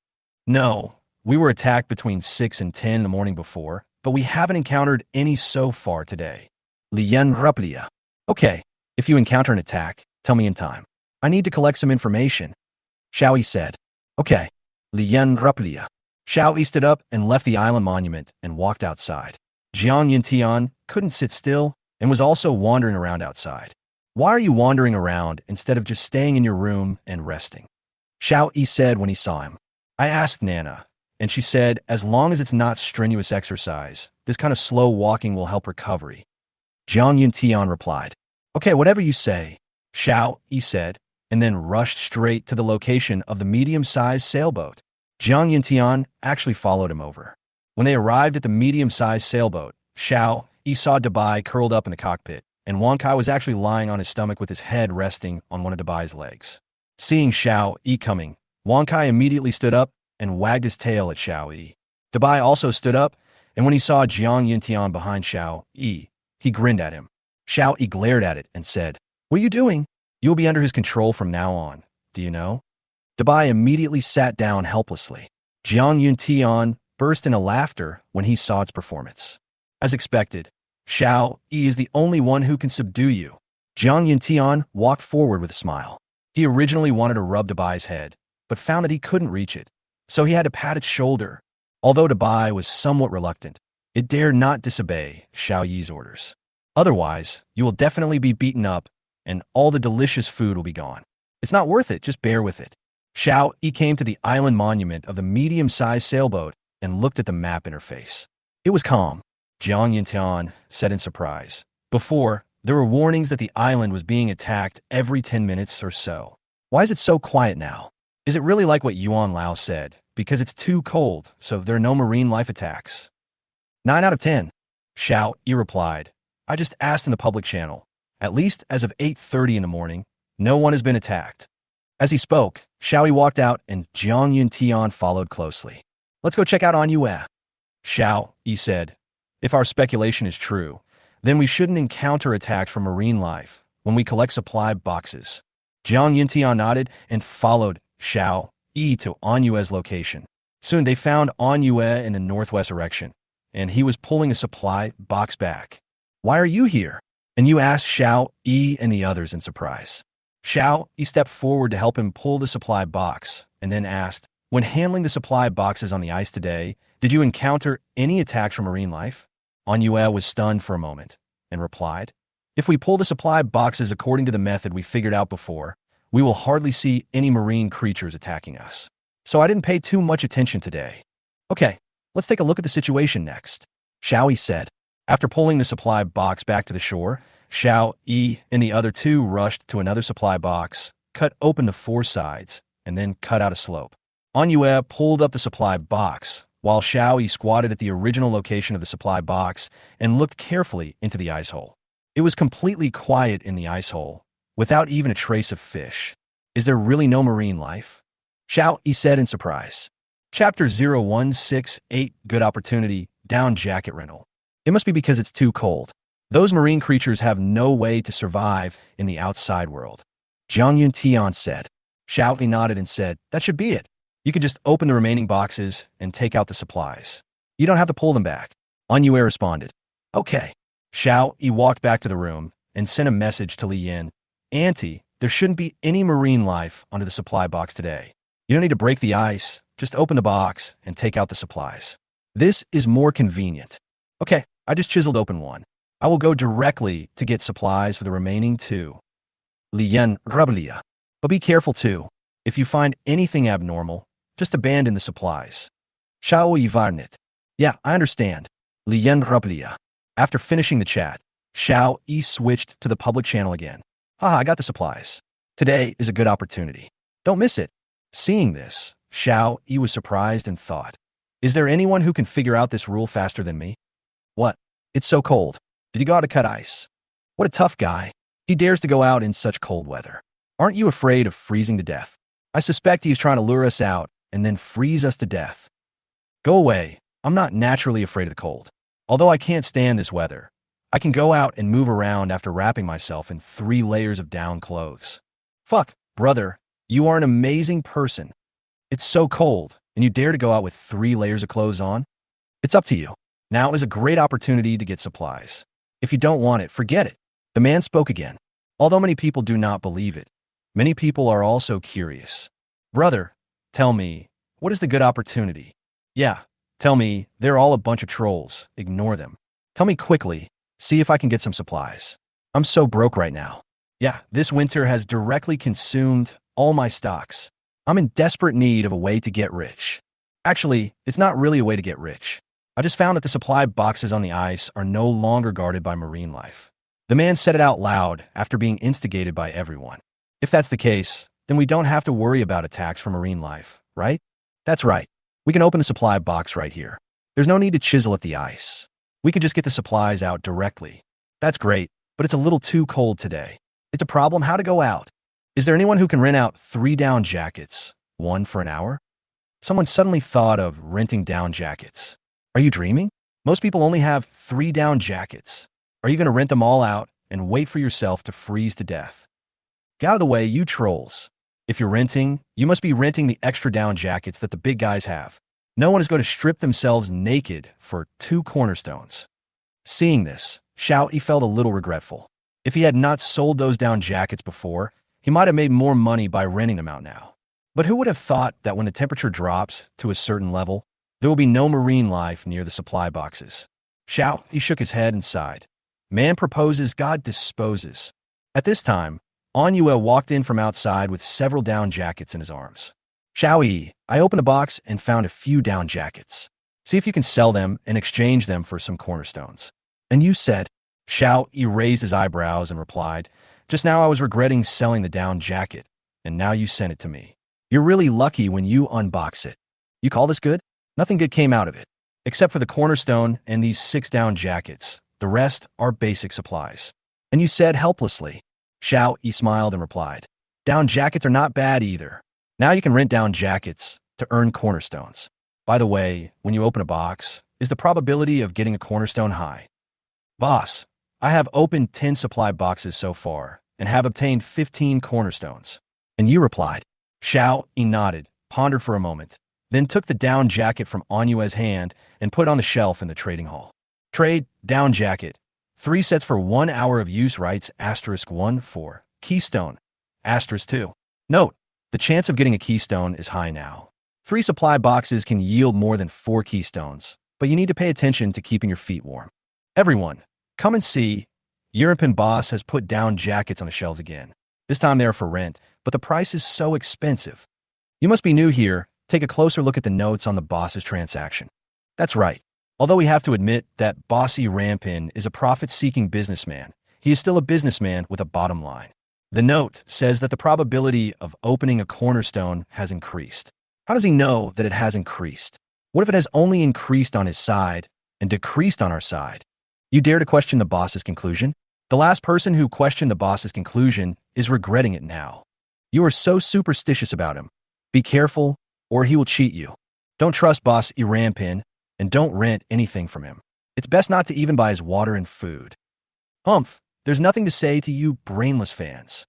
No, we were attacked between 6 and 10 the morning before, but we haven't encountered any so far today. Li Yin replied, Okay, if you encounter an attack, tell me in time. I need to collect some information. Xiaoyi said, Okay. Li Yin replied. Xiaoyi stood up and left the island monument and walked outside. Jiang Yintian couldn't sit still and was also wandering around outside. Why are you wandering around instead of just staying in your room and resting? Xiao Yi said when he saw him. I asked Nana, and she said as long as it's not strenuous exercise, this kind of slow walking will help recovery. Jiang Yuntian replied, Okay, whatever you say, Xiao Yi said, and then rushed straight to the location of the medium-sized sailboat. Jiang Yuntian actually followed him over. When they arrived at the medium-sized sailboat, Xiao Yi saw Dabai curled up in the cockpit, and Wang Kai was actually lying on his stomach with his head resting on one of Dabai's legs. Seeing Xiao Yi coming, Wang Kai immediately stood up and wagged his tail at Xiao Yi. Dabai also stood up, and when he saw Jiang Yuntian behind Xiao Yi, he grinned at him. Xiao Yi glared at it and said, What are you doing? You will be under his control from now on, do you know? Dabai immediately sat down helplessly. Jiang Yuntian burst into laughter when he saw its performance. As expected, Xiao Yi is the only one who can subdue you. Jiang Yuntian walked forward with a smile. He originally wanted to rub Dabai's head, but found that he couldn't reach it, so he had to pat its shoulder. Although Dabai was somewhat reluctant, it dared not disobey Xiao Yi's orders. Otherwise, you will definitely be beaten up, and all the delicious food will be gone. It's not worth it, just bear with it. Xiao Yi came to the island monument of the medium-sized sailboat and looked at the map interface. It was calm. Jiang Yuntian said in surprise. Before, there were warnings that the island was being attacked every 10 minutes or so. Why is it so quiet now? Is it really like what Yuan Lao said? Because it's too cold, so there are no marine life attacks. 9 out of 10. Xiao Yi replied. I just asked in the public channel. At least as of 8:30 in the morning, no one has been attacked. As he spoke, Xiao Yi walked out and Jiang Yuntian followed closely. Let's go check out manhwa. Xiao Yi said. If our speculation is true, then we shouldn't encounter attacks from marine life when we collect supply boxes. Jiang Yuntian nodded and followed Xiao Yi to manhwa's location. Soon they found manhwa in the northwest direction, and he was pulling a supply box back. Why are you here? And you asked Xiao Yi and the others in surprise. Xiao Yi stepped forward to help him pull the supply box, and then asked, When handling the supply boxes on the ice today, did you encounter any attacks from marine life? Manhwa was stunned for a moment, and replied, If we pull the supply boxes according to the method we figured out before, we will hardly see any marine creatures attacking us. So I didn't pay too much attention today. Okay, let's take a look at the situation next. Xiao Yi said. After pulling the supply box back to the shore, Xiao Yi and the other two rushed to another supply box, cut open the four sides, and then cut out a slope. Manhwa pulled up the supply box, while Xiao Yi squatted at the original location of the supply box and looked carefully into the ice hole. It was completely quiet in the ice hole, without even a trace of fish. Is there really no marine life? Xiao Yi said in surprise. Chapter 0168, Good Opportunity, Down Jacket Rental. It must be because it's too cold. Those marine creatures have no way to survive in the outside world. Jiang Yuntian said. Xiao Yi nodded and said, That should be it. You can just open the remaining boxes and take out the supplies. You don't have to pull them back. Manhwa responded. Okay. Xiao Yi walked back to the room and sent a message to Li Yin. Auntie, there shouldn't be any marine life under the supply box today. You don't need to break the ice. Just open the box and take out the supplies. This is more convenient. Okay, I just chiseled open one. I will go directly to get supplies for the remaining two. Li Yin Rablia. But be careful too. If you find anything abnormal, just abandon the supplies. Xiao Yi Varnit. Yeah, I understand. Li Yin Rablia. After finishing the chat, Xiao Yi switched to the public channel again. Haha, I got the supplies. Today is a good opportunity. Don't miss it. Seeing this, Xiao Yi was surprised and thought, Is there anyone who can figure out this rule faster than me? What? It's so cold. Did you go out to cut ice? What a tough guy. He dares to go out in such cold weather. Aren't you afraid of freezing to death? I suspect he's trying to lure us out and then freeze us to death. Go away. I'm not naturally afraid of the cold. Although I can't stand this weather, I can go out and move around after wrapping myself in 3 layers of down clothes. Fuck, brother, you are an amazing person. It's so cold, and you dare to go out with 3 layers of clothes on? It's up to you. Now is a great opportunity to get supplies. If you don't want it, forget it. The man spoke again. Although many people do not believe it, many people are also curious. Brother, tell me, what is the good opportunity? Yeah, tell me, they're all a bunch of trolls. Ignore them. Tell me quickly, see if I can get some supplies. I'm so broke right now. Yeah, this winter has directly consumed all my stocks. I'm in desperate need of a way to get rich. Actually, it's not really a way to get rich. I just found that the supply boxes on the ice are no longer guarded by marine life. The man said it out loud after being instigated by everyone. If that's the case, then we don't have to worry about attacks from marine life, right? That's right. We can open the supply box right here. There's no need to chisel at the ice. We can just get the supplies out directly. That's great, but it's a little too cold today. It's a problem how to go out. Is there anyone who can rent out 3 down jackets, one for an hour? Someone suddenly thought of renting down jackets. Are you dreaming? Most people only have 3 down jackets. Are you going to rent them all out and wait for yourself to freeze to death? Get out of the way, you trolls. If you're renting, you must be renting the extra down jackets that the big guys have. No one is going to strip themselves naked for 2 cornerstones. Seeing this, Xiao felt a little regretful. If he had not sold those down jackets before, he might have made more money by renting them out now. But who would have thought that when the temperature drops to a certain level, there will be no marine life near the supply boxes? Xiao shook his head and sighed. Man proposes, God disposes. At this time, Anyue walked in from outside with several down jackets in his arms. Xiao, I opened the box and found a few down jackets. See if you can sell them and exchange them for some cornerstones. And you said, Xiao raised his eyebrows and replied, just now I was regretting selling the down jacket, and now you sent it to me. You're really lucky when you unbox it. You call this good? Nothing good came out of it, except for the cornerstone and these 6 down jackets. The rest are basic supplies. And you said helplessly. Xiao smiled and replied, down jackets are not bad either. Now you can rent down jackets to earn cornerstones. By the way, when you open a box, is the probability of getting a cornerstone high? Boss, I have opened 10 supply boxes so far and have obtained 15 cornerstones. And you replied. Xiao nodded, pondered for a moment, then took the down jacket from Anyue's hand and put it on the shelf in the trading hall. Trade, down jacket. 3 sets for 1 hour of use rights, *1 for keystone, *2. Note, the chance of getting a keystone is high now. 3 supply boxes can yield more than 4 keystones, but you need to pay attention to keeping your feet warm. Everyone, come and see. European boss has put down jackets on the shelves again. This time they are for rent, but the price is so expensive. You must be new here. Take a closer look at the notes on the boss's transaction. That's right. Although we have to admit that Bossy Rampin is a profit-seeking businessman, he is still a businessman with a bottom line. The note says that the probability of opening a cornerstone has increased. How does he know that it has increased? What if it has only increased on his side and decreased on our side? You dare to question the boss's conclusion? The last person who questioned the boss's conclusion is regretting it now. You are so superstitious about him. Be careful, or he will cheat you. Don't trust Boss Rampin, and don't rent anything from him. It's best not to even buy his water and food. Humph, there's nothing to say to you brainless fans.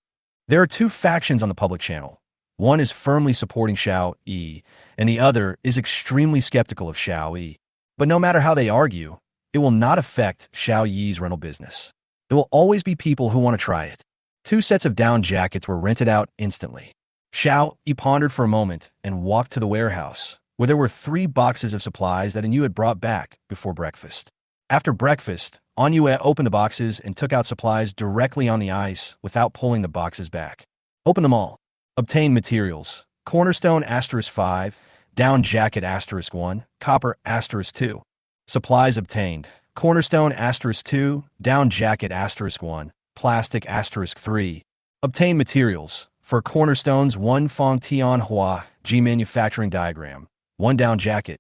There are 2 factions on the public channel. One is firmly supporting Xiao Yi, and the other is extremely skeptical of Xiao Yi. But no matter how they argue, it will not affect Xiao Yi's rental business. There will always be people who want to try it. 2 sets of down jackets were rented out instantly. Xiao Yi pondered for a moment and walked to the warehouse, where there were 3 boxes of supplies that Anyue had brought back before breakfast. After breakfast, Anyue opened the boxes and took out supplies directly on the ice without pulling the boxes back. Open them all. Obtain materials. Cornerstone *5, down jacket *1, copper *2. Supplies obtained. Cornerstone *2, down jacket *1, plastic *3. Obtain materials. For cornerstones, 1 Fong Tian Hua G manufacturing diagram, 1 down jacket.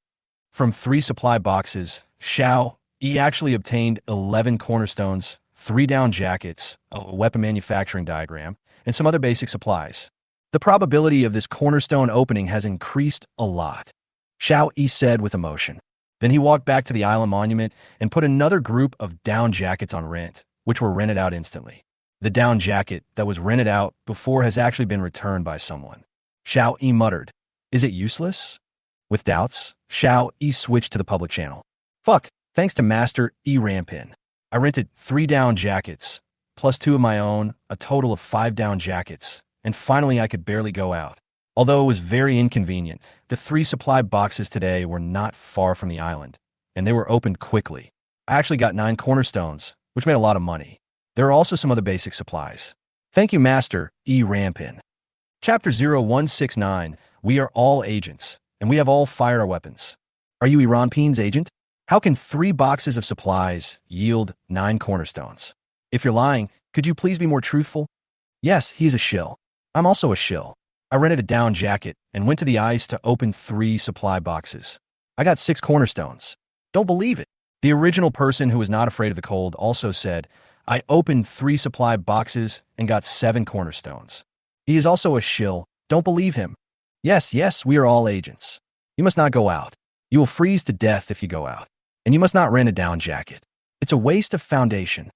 From 3 supply boxes, Xiao Yi actually obtained 11 cornerstones, 3 down jackets, a weapon manufacturing diagram, and some other basic supplies. The probability of this cornerstone opening has increased a lot, Xiao Yi said with emotion. Then he walked back to the island monument and put another group of down jackets on rent, which were rented out instantly. The down jacket that was rented out before has actually been returned by someone. Xiao Yi muttered, is it useless? With doubts, Xiao Yi switched to the public channel. Fuck, thanks to Master Rampin. I rented 3 down jackets, plus 2 of my own, a total of 5 down jackets, and finally I could barely go out. Although it was very inconvenient, the 3 supply boxes today were not far from the island, and they were opened quickly. I actually got 9 cornerstones, which made a lot of money. There are also some other basic supplies. Thank you, Master Rampin. Chapter 0169. We are all agents, and we have all fired our weapons. Are you Iran Peen's agent? How can 3 boxes of supplies yield 9 cornerstones? If you're lying, could you please be more truthful? Yes, he's a shill. I'm also a shill. I rented a down jacket and went to the ice to open 3 supply boxes. I got 6 cornerstones. Don't believe it. The original person who was not afraid of the cold also said, I opened 3 supply boxes and got 7 cornerstones. He is also a shill. Don't believe him. Yes, we are all agents. You must not go out. You will freeze to death if you go out. And you must not rent a down jacket. It's a waste of foundation.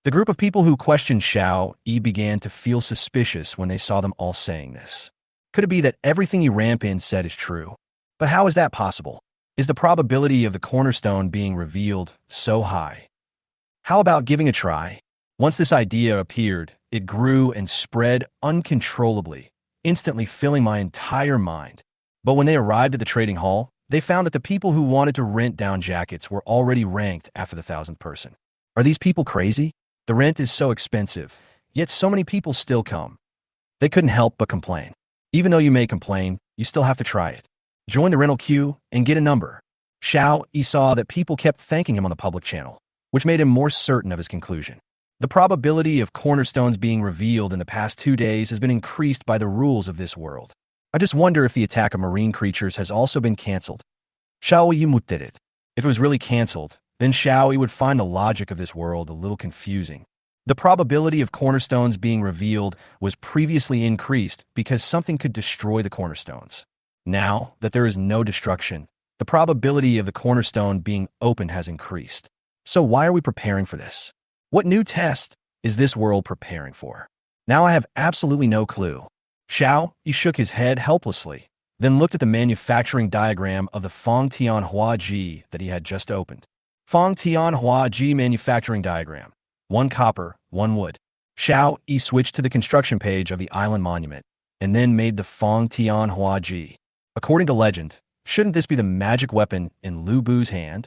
The group of people who questioned Xiao Yi began to feel suspicious when they saw them all saying this. Could it be that everything Yi Rampin said is true? But how is that possible? Is the probability of the cornerstone being revealed so high? How about giving a try? Once this idea appeared, it grew and spread uncontrollably, instantly filling my entire mind. But when they arrived at the trading hall, they found that the people who wanted to rent down jackets were already ranked after the 1,000th person. Are these people crazy? The rent is so expensive, yet so many people still come. They couldn't help but complain. Even though you may complain, you still have to try it. Join the rental queue and get a number. Xiao Yi saw that people kept thanking him on the public channel, which made him more certain of his conclusion. The probability of cornerstones being revealed in the past 2 days has been increased by the rules of this world. I just wonder if the attack of marine creatures has also been cancelled. Xiao Yi did it. If it was really cancelled, then Xiao Yi would find the logic of this world a little confusing. The probability of cornerstones being revealed was previously increased because something could destroy the cornerstones. Now that there is no destruction, the probability of the cornerstone being opened has increased. So why are we preparing for this? What new test is this world preparing for? Now I have absolutely no clue. Xiao Yi shook his head helplessly, then looked at the manufacturing diagram of the Fong Tianhua Ji that he had just opened. Fong Tianhua Ji manufacturing diagram. 1 copper, 1 wood. Xiao Yi switched to the construction page of the island monument, and then made the Fong Tianhua Ji. According to legend, shouldn't this be the magic weapon in Lu Bu's hand?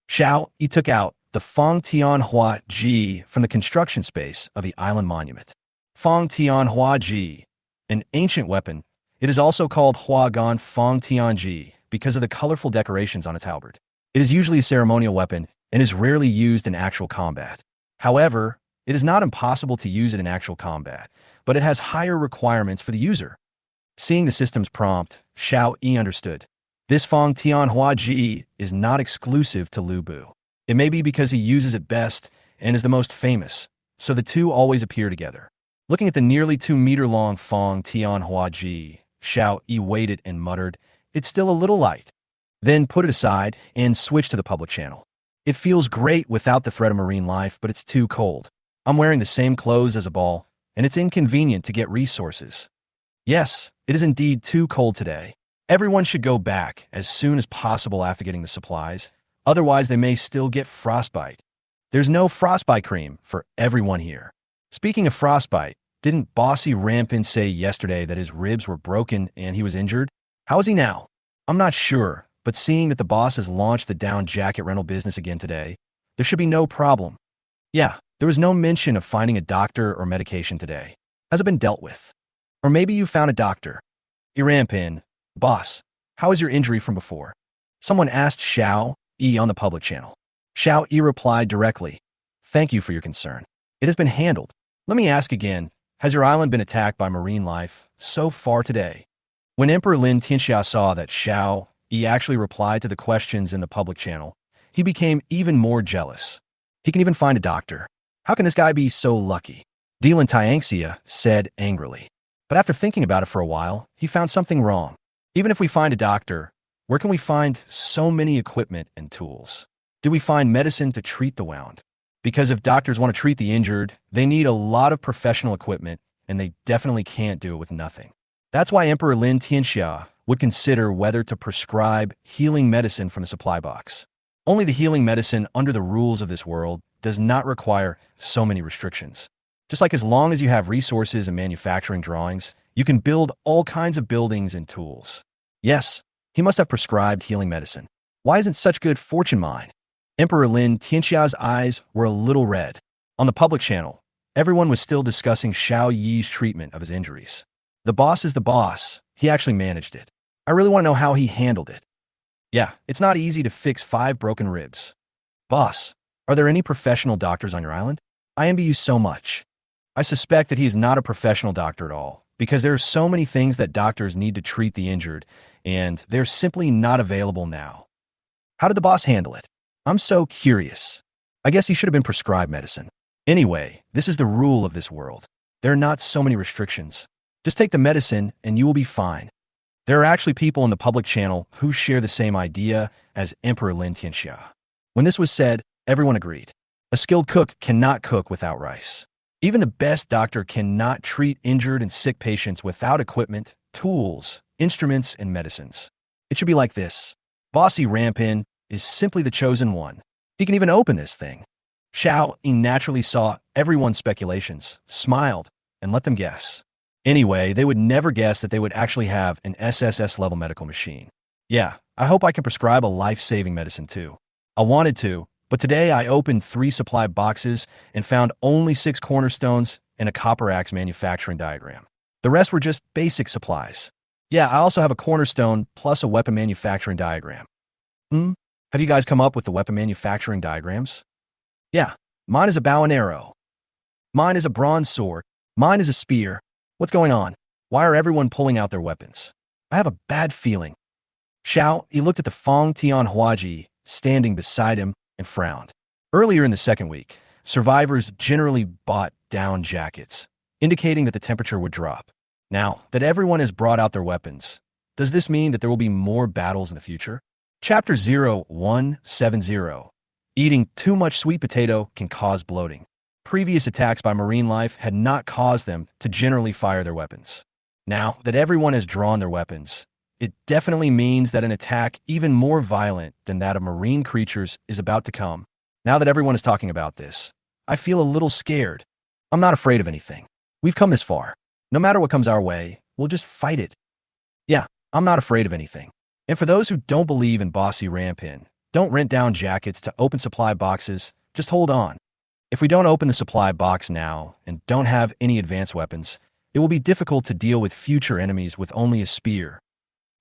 Xiao Yi took out the Fong Tianhua Ji from the construction space of the island monument. Fong Tianhua Ji, an ancient weapon, it is also called Huagan Fong Tianji because of the colorful decorations on its halberd. It is usually a ceremonial weapon and is rarely used in actual combat. However, it is not impossible to use it in actual combat, but it has higher requirements for the user. Seeing the system's prompt, Xiao Yi understood. This Fong Tianhua Ji is not exclusive to Lu Bu. It may be because he uses it best and is the most famous, so the two always appear together. Looking at the nearly 2-meter-long Fong Tianhua Ji, Xiao Yi weighed it and muttered, "It's still a little light." Then put it aside and switched to the public channel. It feels great without the threat of marine life, but it's too cold. I'm wearing the same clothes as a ball, and it's inconvenient to get resources. Yes, it is indeed too cold today. Everyone should go back as soon as possible after getting the supplies, otherwise they may still get frostbite. There's no frostbite cream for everyone here. Speaking of frostbite, didn't Bossy Rampin say yesterday that his ribs were broken and he was injured? How is he now? I'm not sure, but seeing that the boss has launched the down jacket rental business again today, there should be no problem. Yeah, there was no mention of finding a doctor or medication today. Has it been dealt with? Or maybe you found a doctor. Rampin, boss, how is your injury from before? Someone asked Xiao Yi on the public channel. Xiao Yi replied directly, "Thank you for your concern. It has been handled. Let me ask again, has your island been attacked by marine life so far today?" When Emperor Lin Tianxia saw that Xiao Yi actually replied to the questions in the public channel, he became even more jealous. He can even find a doctor. How can this guy be so lucky? Lin Tianxia said angrily. But after thinking about it for a while, he found something wrong. Even if we find a doctor, where can we find so many equipment and tools? Do we find medicine to treat the wound? Because if doctors want to treat the injured, they need a lot of professional equipment, and they definitely can't do it with nothing. That's why Emperor Lin Tianxia would consider whether to prescribe healing medicine from the supply box. Only the healing medicine under the rules of this world does not require so many restrictions. Just like as long as you have resources and manufacturing drawings, you can build all kinds of buildings and tools. Yes, he must have prescribed healing medicine. Why isn't such good fortune mine? Emperor Lin Tianxia's eyes were a little red. On the public channel, everyone was still discussing Xiao Yi's treatment of his injuries. The boss is the boss. He actually managed it. I really want to know how he handled it. Yeah, it's not easy to fix 5 broken ribs. Boss, are there any professional doctors on your island? I envy you so much. I suspect that he is not a professional doctor at all, because there are so many things that doctors need to treat the injured, and they're simply not available now. How did the boss handle it? I'm so curious. I guess he should have been prescribed medicine. Anyway, this is the rule of this world. There are not so many restrictions. Just take the medicine and you will be fine. There are actually people in the public channel who share the same idea as Emperor Lin Tianxia. When this was said, everyone agreed. A skilled cook cannot cook without rice. Even the best doctor cannot treat injured and sick patients without equipment, tools, instruments, and medicines. It should be like this. Bossy Rampin is simply the chosen one. He can even open this thing. Xiao Ying naturally saw everyone's speculations, smiled, and let them guess. Anyway, they would never guess that they would actually have an SSS-level medical machine. Yeah, I hope I can prescribe a life-saving medicine too. I wanted to, but today I opened 3 supply boxes and found only 6 cornerstones and a copper axe manufacturing diagram. The rest were just basic supplies. Yeah, I also have a cornerstone plus a weapon manufacturing diagram. Have you guys come up with the weapon manufacturing diagrams? Yeah, mine is a bow and arrow. Mine is a bronze sword. Mine is a spear. What's going on? Why are everyone pulling out their weapons? I have a bad feeling. Xiao, he looked at the Fong Tian Huaji standing beside him and frowned. Earlier in the second week, survivors generally bought down jackets, indicating that the temperature would drop. Now that everyone has brought out their weapons, does this mean that there will be more battles in the future? Chapter 0170. Eating too much sweet potato can cause bloating. Previous attacks by marine life had not caused them to generally fire their weapons. Now that everyone has drawn their weapons, it definitely means that an attack even more violent than that of marine creatures is about to come. Now that everyone is talking about this, I feel a little scared. I'm not afraid of anything. We've come this far. No matter what comes our way, we'll just fight it. Yeah, I'm not afraid of anything. And for those who don't believe in Bossy Rampin, don't rent down jackets to open supply boxes, just hold on. If we don't open the supply box now and don't have any advanced weapons, it will be difficult to deal with future enemies with only a spear.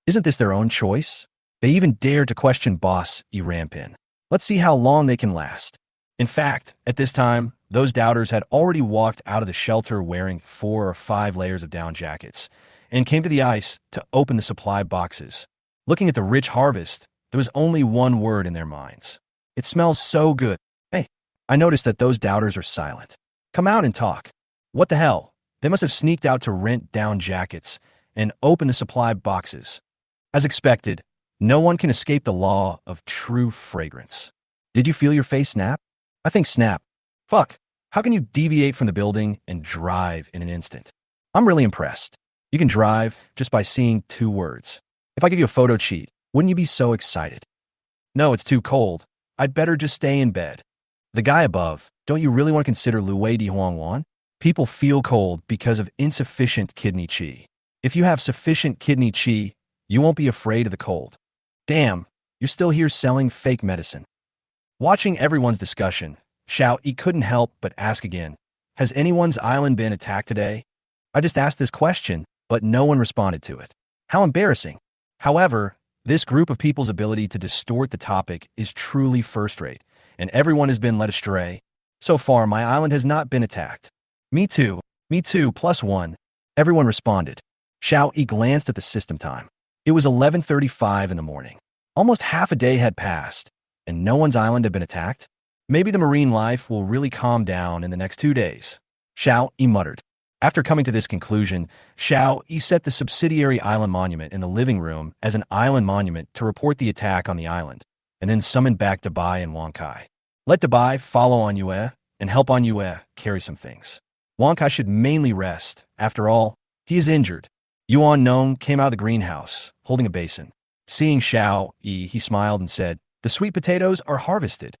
Isn't this their own choice? They even dare to question Boss E. Rampin. Let's see how long they can last. In fact, at this time, those doubters had already walked out of the shelter wearing 4 or 5 layers of down jackets and came to the ice to open the supply boxes. Looking at the rich harvest, there was only one word in their minds. It smells so good. Hey, I noticed that those doubters are silent. Come out and talk. What the hell? They must have sneaked out to rent down jackets and open the supply boxes. As expected, no one can escape the law of true fragrance. Did you feel your face snap? I think snap. Fuck, how can you deviate from the building and drive in an instant? I'm really impressed. You can drive just by seeing 2 words. If I give you a photo cheat, wouldn't you be so excited? No, it's too cold. I'd better just stay in bed. The guy above, don't you really want to consider Lu Wei Di Huangwan? People feel cold because of insufficient kidney qi. If you have sufficient kidney qi, you won't be afraid of the cold. Damn, you're still here selling fake medicine. Watching everyone's discussion, Xiao Yi couldn't help but ask again, has anyone's island been attacked today? I just asked this question, but no one responded to it. How embarrassing. However, this group of people's ability to distort the topic is truly first-rate, and everyone has been led astray. So far, my island has not been attacked. Me too, +1. Everyone responded. Xiao Yi glanced at the system time. It was 11:35 in the morning. Almost half a day had passed, and no one's island had been attacked. Maybe the marine life will really calm down in the next 2 days. Xiao Yi muttered. After coming to this conclusion, Xiao Yi set the subsidiary island monument in the living room as an island monument to report the attack on the island, and then summoned back Dabai and Wang Kai. Let Dabai follow on Yue and help on Yue carry some things. Wang Kai should mainly rest. After all, he is injured. Yuan Nong came out of the greenhouse, holding a basin. Seeing Xiao Yi, he smiled and said, "The sweet potatoes are harvested."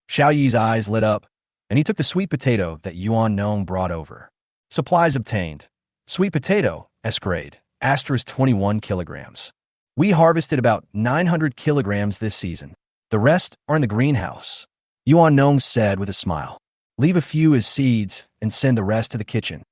Xiao Yi's eyes lit up, and he took the sweet potato that Yuan Nong brought over. Supplies obtained. Sweet potato, S grade, asterisk 21 kilograms. We harvested about 900 kilograms this season. The rest are in the greenhouse. Yuan Nong said with a smile. Leave a few as seeds and send the rest to the kitchen.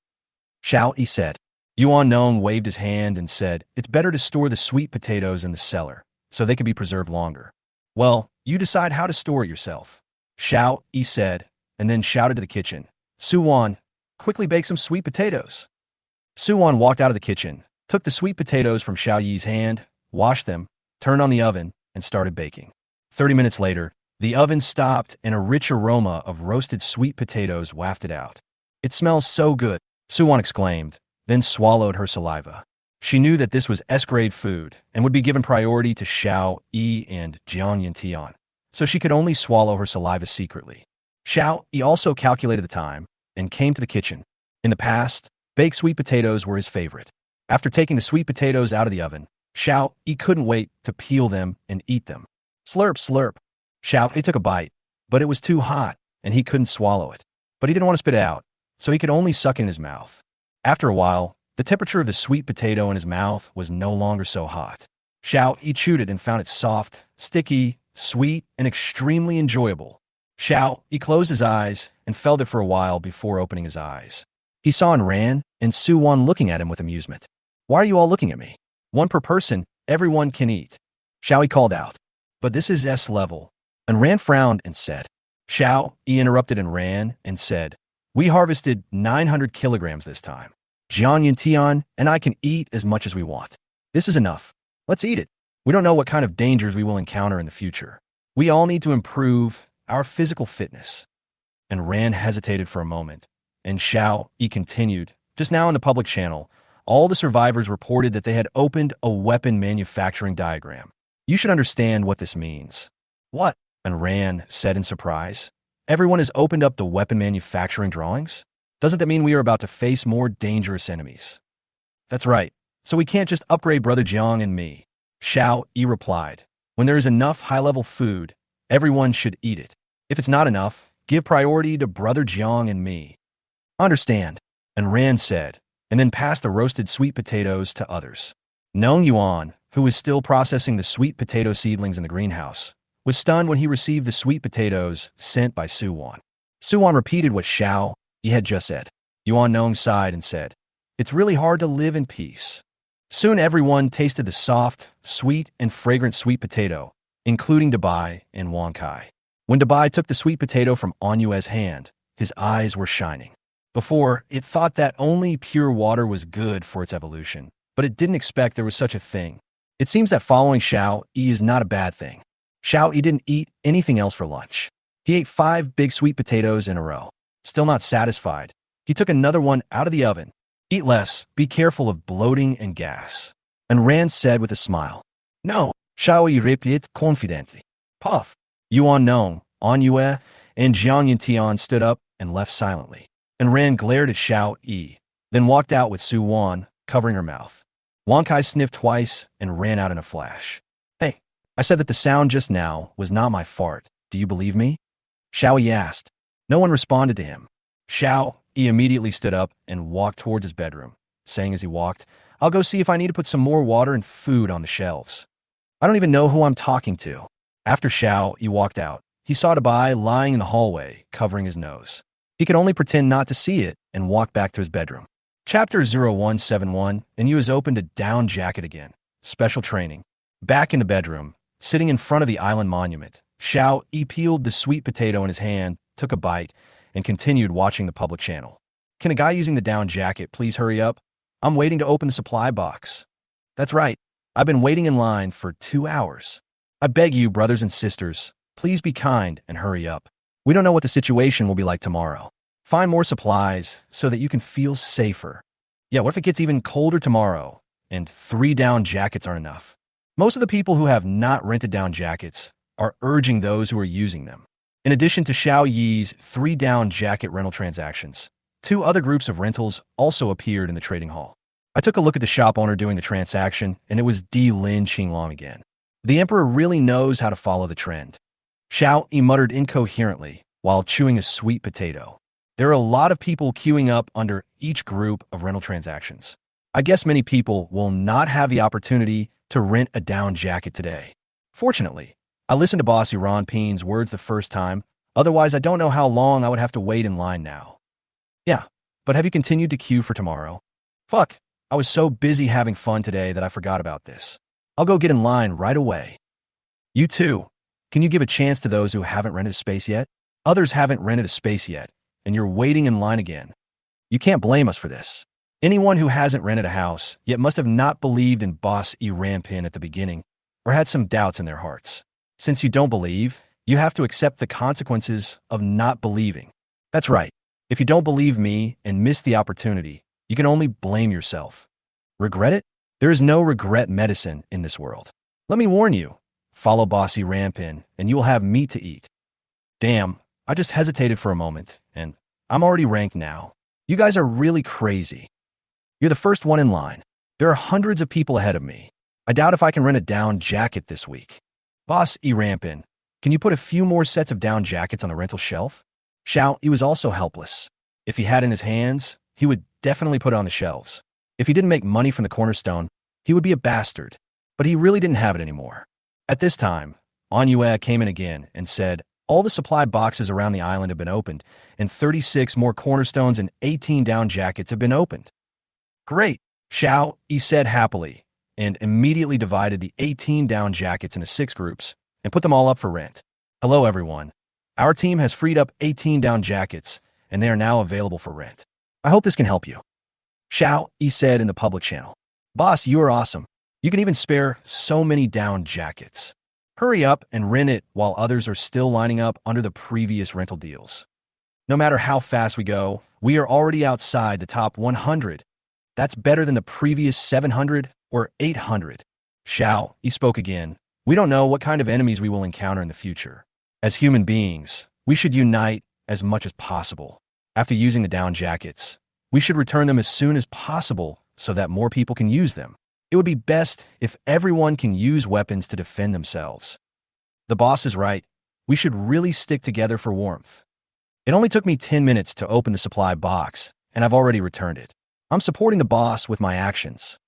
Xiao Yi said. Yuan Nong waved his hand and said, "It's better to store the sweet potatoes in the cellar, so they can be preserved longer." "Well, you decide how to store it yourself," Xiao Yi said, and then shouted to the kitchen. "Suwan, quickly bake some sweet potatoes." Suwan walked out of the kitchen, took the sweet potatoes from Xiao Yi's hand, washed them, turned on the oven, and started baking. 30 minutes later, the oven stopped and a rich aroma of roasted sweet potatoes wafted out. "It smells so good," Suwan exclaimed, then swallowed her saliva. She knew that this was S-grade food and would be given priority to Xiao Yi and Jiang Yantian, so she could only swallow her saliva secretly. Xiao Yi also calculated the time and came to the kitchen. In the past, baked sweet potatoes were his favorite. After taking the sweet potatoes out of the oven, Xiao Yi couldn't wait to peel them and eat them. Slurp, slurp. Xiao Yi took a bite, but it was too hot, and he couldn't swallow it. But he didn't want to spit it out, so he could only suck it in his mouth. After a while, the temperature of the sweet potato in his mouth was no longer so hot. Xiao Yi chewed it and found it soft, sticky, sweet, and extremely enjoyable. Xiao Yi closed his eyes and felt it for a while before opening his eyes. He saw Ran and Su Wan looking at him with amusement. "Why are you all looking at me? One per person, everyone can eat," Xiao Yi called out. "But this is S level." And Ran frowned and said. Xiao Yi interrupted and ran and said, "We harvested 900 kilograms this time. Jian Yintian and I can eat as much as we want. This is enough. Let's eat it. We don't know what kind of dangers we will encounter in the future. We all need to improve our physical fitness." And Ran hesitated for a moment, and Xiao Yi continued. "Just now in the public channel, all the survivors reported that they had opened a weapon manufacturing diagram. You should understand what this means." "What?" And Ran said in surprise. "Everyone has opened up the weapon manufacturing drawings? Doesn't that mean we are about to face more dangerous enemies?" "That's right. So we can't just upgrade Brother Jiang and me," Xiao Yi replied. "When there is enough high-level food, everyone should eat it. If it's not enough, give priority to Brother Jiang and me." "Understand," and Ran said, and then passed the roasted sweet potatoes to others. Nong Yuan, who was still processing the sweet potato seedlings in the greenhouse, was stunned when he received the sweet potatoes sent by Suwan. Suwan repeated what Xiao Yi had just said. Yuan Nong sighed and said, "It's really hard to live in peace." Soon everyone tasted the soft, sweet, and fragrant sweet potato, including Dabai and Wang Kai. When Dabai took the sweet potato from Anyue's hand, his eyes were shining. Before, it thought that only pure water was good for its evolution, but it didn't expect there was such a thing. It seems that following Xiao Yi is not a bad thing. Xiao Yi didn't eat anything else for lunch. He ate 5 big sweet potatoes in a row. Still not satisfied, he took another one out of the oven. "Eat less, be careful of bloating and gas." And Ran said with a smile. "No," Xiao Yi repeated confidently. "Puff." Yuan Nong, Anyue, and Jiang Yintian stood up and left silently. And Ran glared at Xiao Yi, then walked out with Su Wan, covering her mouth. Wang Kai sniffed twice and ran out in a flash. "Hey, I said that the sound just now was not my fart. Do you believe me?" Xiao Yi asked. No one responded to him. Xiao Yi immediately stood up and walked towards his bedroom, saying as he walked, "I'll go see if I need to put some more water and food on the shelves. I don't even know who I'm talking to." After Xiao Yi walked out, he saw Dabai lying in the hallway, covering his nose. He could only pretend not to see it and walk back to his bedroom. Chapter 0171, and Yu has opened a down jacket again. Special training. Back in the bedroom, sitting in front of the island monument, Xiao Yi peeled the sweet potato in his hand, took a bite, and continued watching the public channel. "Can the guy using the down jacket please hurry up? I'm waiting to open the supply box." "That's right. I've been waiting in line for 2 hours. I beg you, brothers and sisters, please be kind and hurry up. We don't know what the situation will be like tomorrow. Find more supplies so that you can feel safer. Yeah, what if it gets even colder tomorrow and 3 down jackets aren't enough?" Most of the people who have not rented down jackets are urging those who are using them. In addition to Xiao Yi's 3 down jacket rental transactions, 2 other groups of rentals also appeared in the trading hall. I took a look at the shop owner doing the transaction, and it was Di Lin Qinglong again. The emperor really knows how to follow the trend. Xiao Yi muttered incoherently while chewing a sweet potato. There are a lot of people queuing up under each group of rental transactions. I guess many people will not have the opportunity to rent a down jacket today. Fortunately, I listened to Boss Iran Peen's words the first time, otherwise I don't know how long I would have to wait in line now. Yeah, but have you continued to queue for tomorrow? Fuck, I was so busy having fun today that I forgot about this. I'll go get in line right away. You too. Can you give a chance to those who haven't rented a space yet? Others haven't rented a space yet, and you're waiting in line again. You can't blame us for this. Anyone who hasn't rented a house yet must have not believed in Boss E Rampin at the beginning or had some doubts in their hearts. Since you don't believe, you have to accept the consequences of not believing. That's right. If you don't believe me and miss the opportunity, you can only blame yourself. Regret it? There is no regret medicine in this world. Let me warn you, follow Bossy Rampin and you will have meat to eat. Damn, I just hesitated for a moment, and I'm already ranked now. You guys are really crazy. You're the first one in line. There are hundreds of people ahead of me. I doubt if I can rent a down jacket this week. Boss E Rampin, can you put a few more sets of down jackets on the rental shelf? Xiao, he was also helpless. If he had it in his hands, he would definitely put it on the shelves. If he didn't make money from the cornerstone, he would be a bastard. But he really didn't have it anymore. At this time, Anhwa came in again and said, all the supply boxes around the island have been opened, and 36 more cornerstones and 18 down jackets have been opened. Great, Xiao, he said happily, and immediately divided the 18 down jackets into 6 groups and put them all up for rent. Hello, everyone. Our team has freed up 18 down jackets, and they are now available for rent. I hope this can help you. Xiao, he said in the public channel. Boss, you are awesome. You can even spare so many down jackets. Hurry up and rent it while others are still lining up under the previous rental deals. No matter how fast we go, we are already outside the top 100. That's better than the previous 700 or 800. Xiao, he spoke again. We don't know what kind of enemies we will encounter in the future. As human beings, we should unite as much as possible. After using the down jackets, we should return them as soon as possible so that more people can use them. It would be best if everyone can use weapons to defend themselves. The boss is right. We should really stick together for warmth. It only took me 10 minutes to open the supply box, and I've already returned it. I'm supporting the boss with my actions.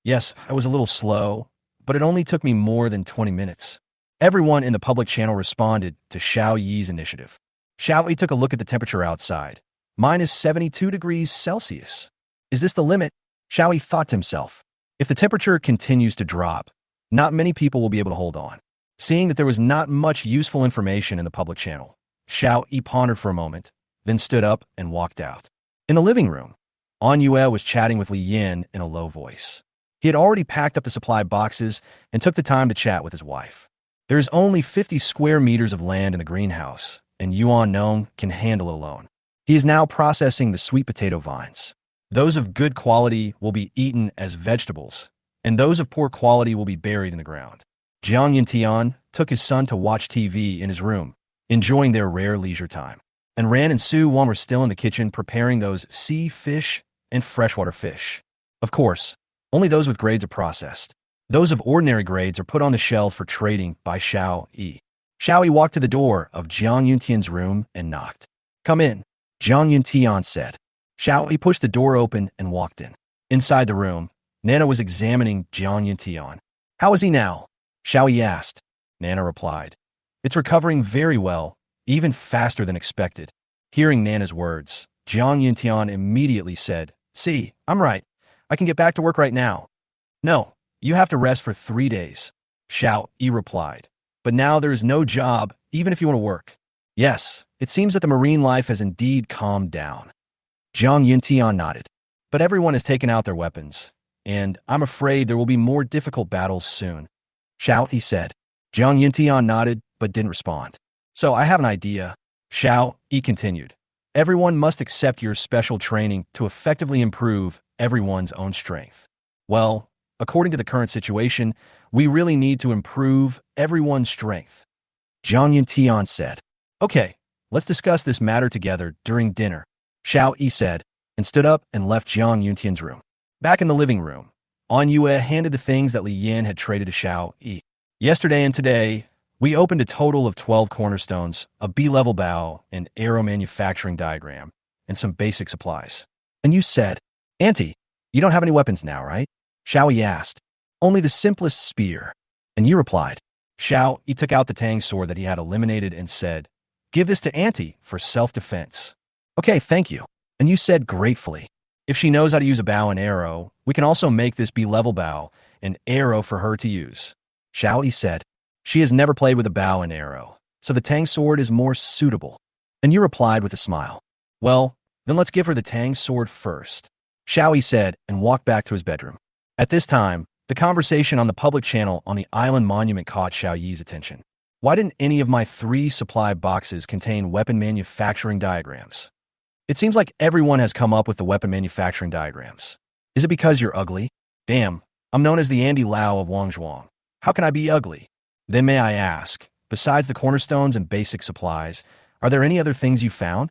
Yes, I was a little slow, but it only took me more than 20 minutes. Everyone in the public channel responded to Xiao Yi's initiative. Xiao Yi took a look at the temperature outside. Minus 72 degrees Celsius. Is this the limit? Xiao Yi thought to himself. If the temperature continues to drop, not many people will be able to hold on. Seeing that there was not much useful information in the public channel, Xiao Yi pondered for a moment, then stood up and walked out. In the living room, Anhwa was chatting with Li Yin in a low voice. He had already packed up the supply boxes and took the time to chat with his wife. There is only 50 square meters of land in the greenhouse, and Yuan Nong can handle it alone. He is now processing the sweet potato vines. Those of good quality will be eaten as vegetables, and those of poor quality will be buried in the ground. Jiang Yintian took his son to watch TV in his room, enjoying their rare leisure time. And Ran and Su Wan were still in the kitchen preparing those sea fish and freshwater fish. Of course, only those with grades are processed. Those of ordinary grades are put on the shelf for trading by Xiao Yi. Xiao Yi walked to the door of Jiang Yuntian's room and knocked. Come in, Jiang Yuntian said. Xiao Yi pushed the door open and walked in. Inside the room, Nana was examining Jiang Yuntian. How is he now? Xiao Yi asked. Nana replied. It's recovering very well, even faster than expected. Hearing Nana's words, Jiang Yuntian immediately said, See, I'm right. I can get back to work right now. No, you have to rest for 3 days. Xiao Yi replied. But now there is no job, even if you want to work. Yes, it seems that the marine life has indeed calmed down. Jiang Yuntian nodded. But everyone has taken out their weapons, and I'm afraid there will be more difficult battles soon. Xiao Yi said. Jiang Yuntian nodded, but didn't respond. So I have an idea. Xiao Yi continued. Everyone must accept your special training to effectively improve everyone's own strength. Well, according to the current situation, we really need to improve everyone's strength. Jiang Yuntian said. Okay, let's discuss this matter together during dinner. Xiao Yi said, and stood up and left Jiang Yuntian's room. Back in the living room, Anhwa handed the things that Li Yin had traded to Xiao Yi. Yesterday and today, we opened a total of 12 cornerstones, a B-level bow, an aero manufacturing diagram, and some basic supplies. And you said, Auntie, you don't have any weapons now, right? Xiao Yi asked. Only the simplest spear. And you replied. Xiao Yi took out the Tang sword that he had eliminated and said, Give this to Auntie for self-defense. Okay, thank you. And you said gratefully. If she knows how to use a bow and arrow, we can also make this be level bow and arrow for her to use. Xiao Yi said. She has never played with a bow and arrow, so the Tang sword is more suitable. And you replied with a smile. Well, then let's give her the Tang sword first. Xiao Yi said and walked back to his bedroom. At this time, the conversation on the public channel on the island monument caught Xiao Yi's attention. Why didn't any of my 3 supply boxes contain weapon manufacturing diagrams? It seems like everyone has come up with the weapon manufacturing diagrams. Is it because you're ugly? Damn, I'm known as the Andy Lau of Wangzhuang. How can I be ugly? Then may I ask, besides the cornerstones and basic supplies, are there any other things you found?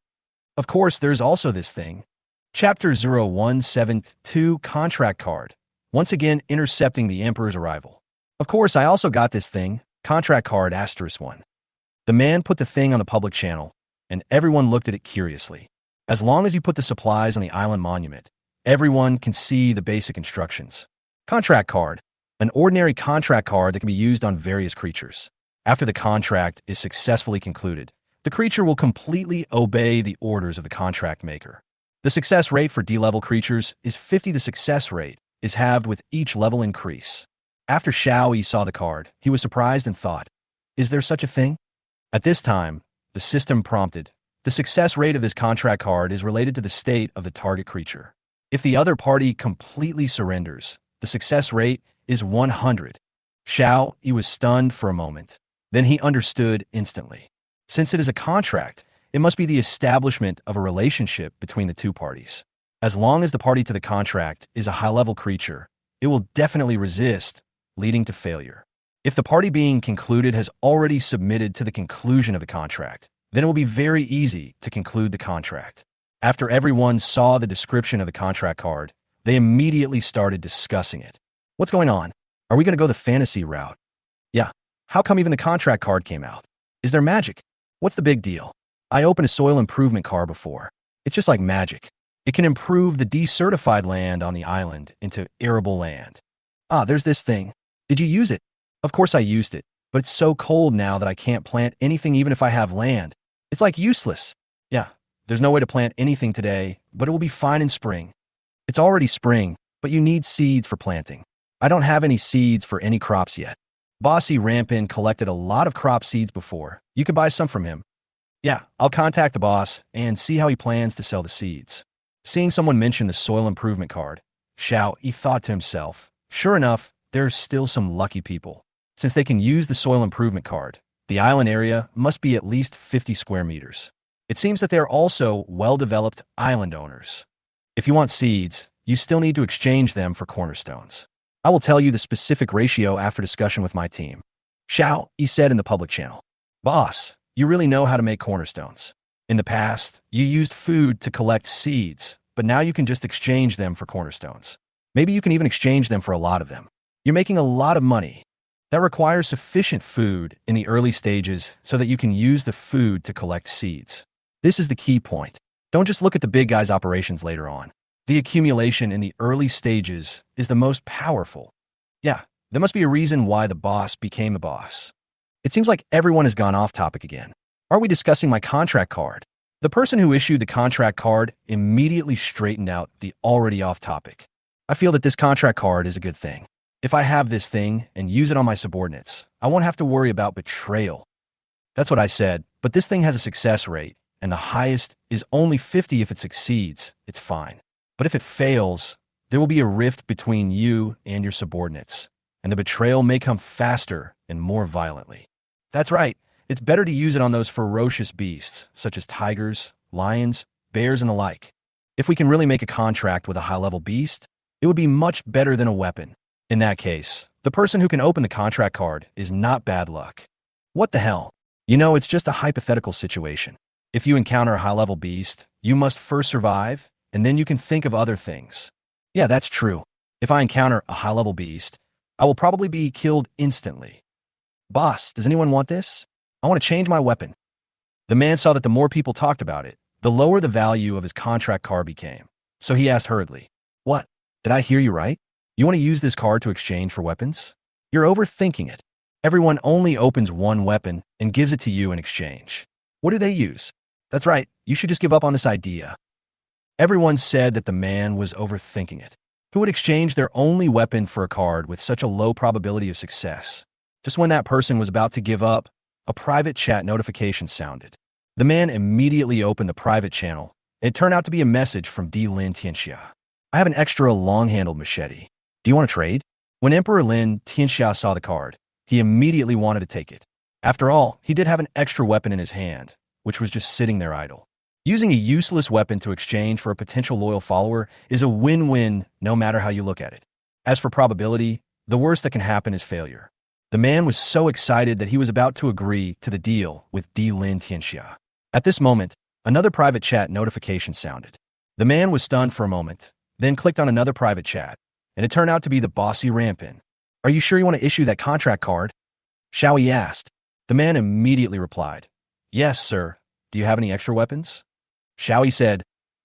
Of course, there's also this thing. Chapter 0172 Contract Card. Once again intercepting the Emperor's arrival. Of course, I also got this thing, Contract Card *1. The man put the thing on the public channel, and everyone looked at it curiously. As long as you put the supplies on the island monument, everyone can see the basic instructions. Contract Card. An ordinary contract card that can be used on various creatures. After the contract is successfully concluded, the creature will completely obey the orders of the contract maker. The success rate for D-level creatures is 50. The success rate is halved with each level increase. After Xiao Yi saw the card, he was surprised and thought, is there such a thing? At this time, the system prompted, the success rate of this contract card is related to the state of the target creature. If the other party completely surrenders, the success rate is 100. Xiao Yi was stunned for a moment. Then he understood instantly. Since it is a contract, it must be the establishment of a relationship between the two parties. As long as the party to the contract is a high-level creature, it will definitely resist, leading to failure. If the party being concluded has already submitted to the conclusion of the contract, then it will be very easy to conclude the contract. After everyone saw the description of the contract card, they immediately started discussing it. What's going on? Are we going to go the fantasy route? Yeah. How come even the contract card came out? Is there magic? What's the big deal? I opened a soil improvement card before. It's just like magic. It can improve the decertified land on the island into arable land. Ah, there's this thing. Did you use it? Of course I used it, but it's so cold now that I can't plant anything even if I have land. It's like useless. Yeah, there's no way to plant anything today, but it will be fine in spring. It's already spring, but you need seeds for planting. I don't have any seeds for any crops yet. Bossy Rampin collected a lot of crop seeds before. You could buy some from him. Yeah, I'll contact the boss and see how he plans to sell the seeds. Seeing someone mention the soil improvement card, Xiao Yi thought to himself, sure enough, there's still some lucky people. Since they can use the soil improvement card, the island area must be at least 50 square meters. It seems that they are also well-developed island owners. If you want seeds, you still need to exchange them for cornerstones. I will tell you the specific ratio after discussion with my team. Xiao Yi said in the public channel. Boss, you really know how to make cornerstones. In the past, you used food to collect seeds, but now you can just exchange them for cornerstones. Maybe you can even exchange them for a lot of them. You're making a lot of money. That requires sufficient food in the early stages so that you can use the food to collect seeds. This is the key point. Don't just look at the big guy's operations later on. The accumulation in the early stages is the most powerful. Yeah, there must be a reason why the boss became a boss. It seems like everyone has gone off topic again. Are we discussing my contract card? The person who issued the contract card immediately straightened out the already off topic. I feel that this contract card is a good thing. If I have this thing and use it on my subordinates, I won't have to worry about betrayal. That's what I said, but this thing has a success rate, and the highest is only 50. If it succeeds, it's fine. But if it fails, there will be a rift between you and your subordinates, and the betrayal may come faster and more violently. That's right. It's better to use it on those ferocious beasts, such as tigers, lions, bears, and the like. If we can really make a contract with a high-level beast, it would be much better than a weapon. In that case, the person who can open the contract card is not bad luck. What the hell? You know, it's just a hypothetical situation. If you encounter a high-level beast, you must first survive, and then you can think of other things. Yeah, that's true. If I encounter a high-level beast, I will probably be killed instantly. Boss, does anyone want this? I want to change my weapon. The man saw that the more people talked about it, the lower the value of his contract card became. So he asked hurriedly, what? Did I hear you right? You want to use this card to exchange for weapons? You're overthinking it. Everyone only opens one weapon and gives it to you in exchange. What do they use? That's right, you should just give up on this idea. Everyone said that the man was overthinking it. Who would exchange their only weapon for a card with such a low probability of success? Just when that person was about to give up, a private chat notification sounded. The man immediately opened the private channel. It turned out to be a message from D. Lin Tianxia. I have an extra long-handled machete. Do you want to trade? When Emperor Lin Tianxia saw the card, he immediately wanted to take it. After all, he did have an extra weapon in his hand, which was just sitting there idle. Using a useless weapon to exchange for a potential loyal follower is a win-win no matter how you look at it. As for probability, the worst that can happen is failure. The man was so excited that he was about to agree to the deal with D. Lin Tianxia. At this moment, another private chat notification sounded. The man was stunned for a moment, then clicked on another private chat, and it turned out to be the bossy Rampin. Are you sure you want to issue that contract card? Xiao Yi asked. The man immediately replied, Yes, sir. Do you have any extra weapons? Xiao Yi said,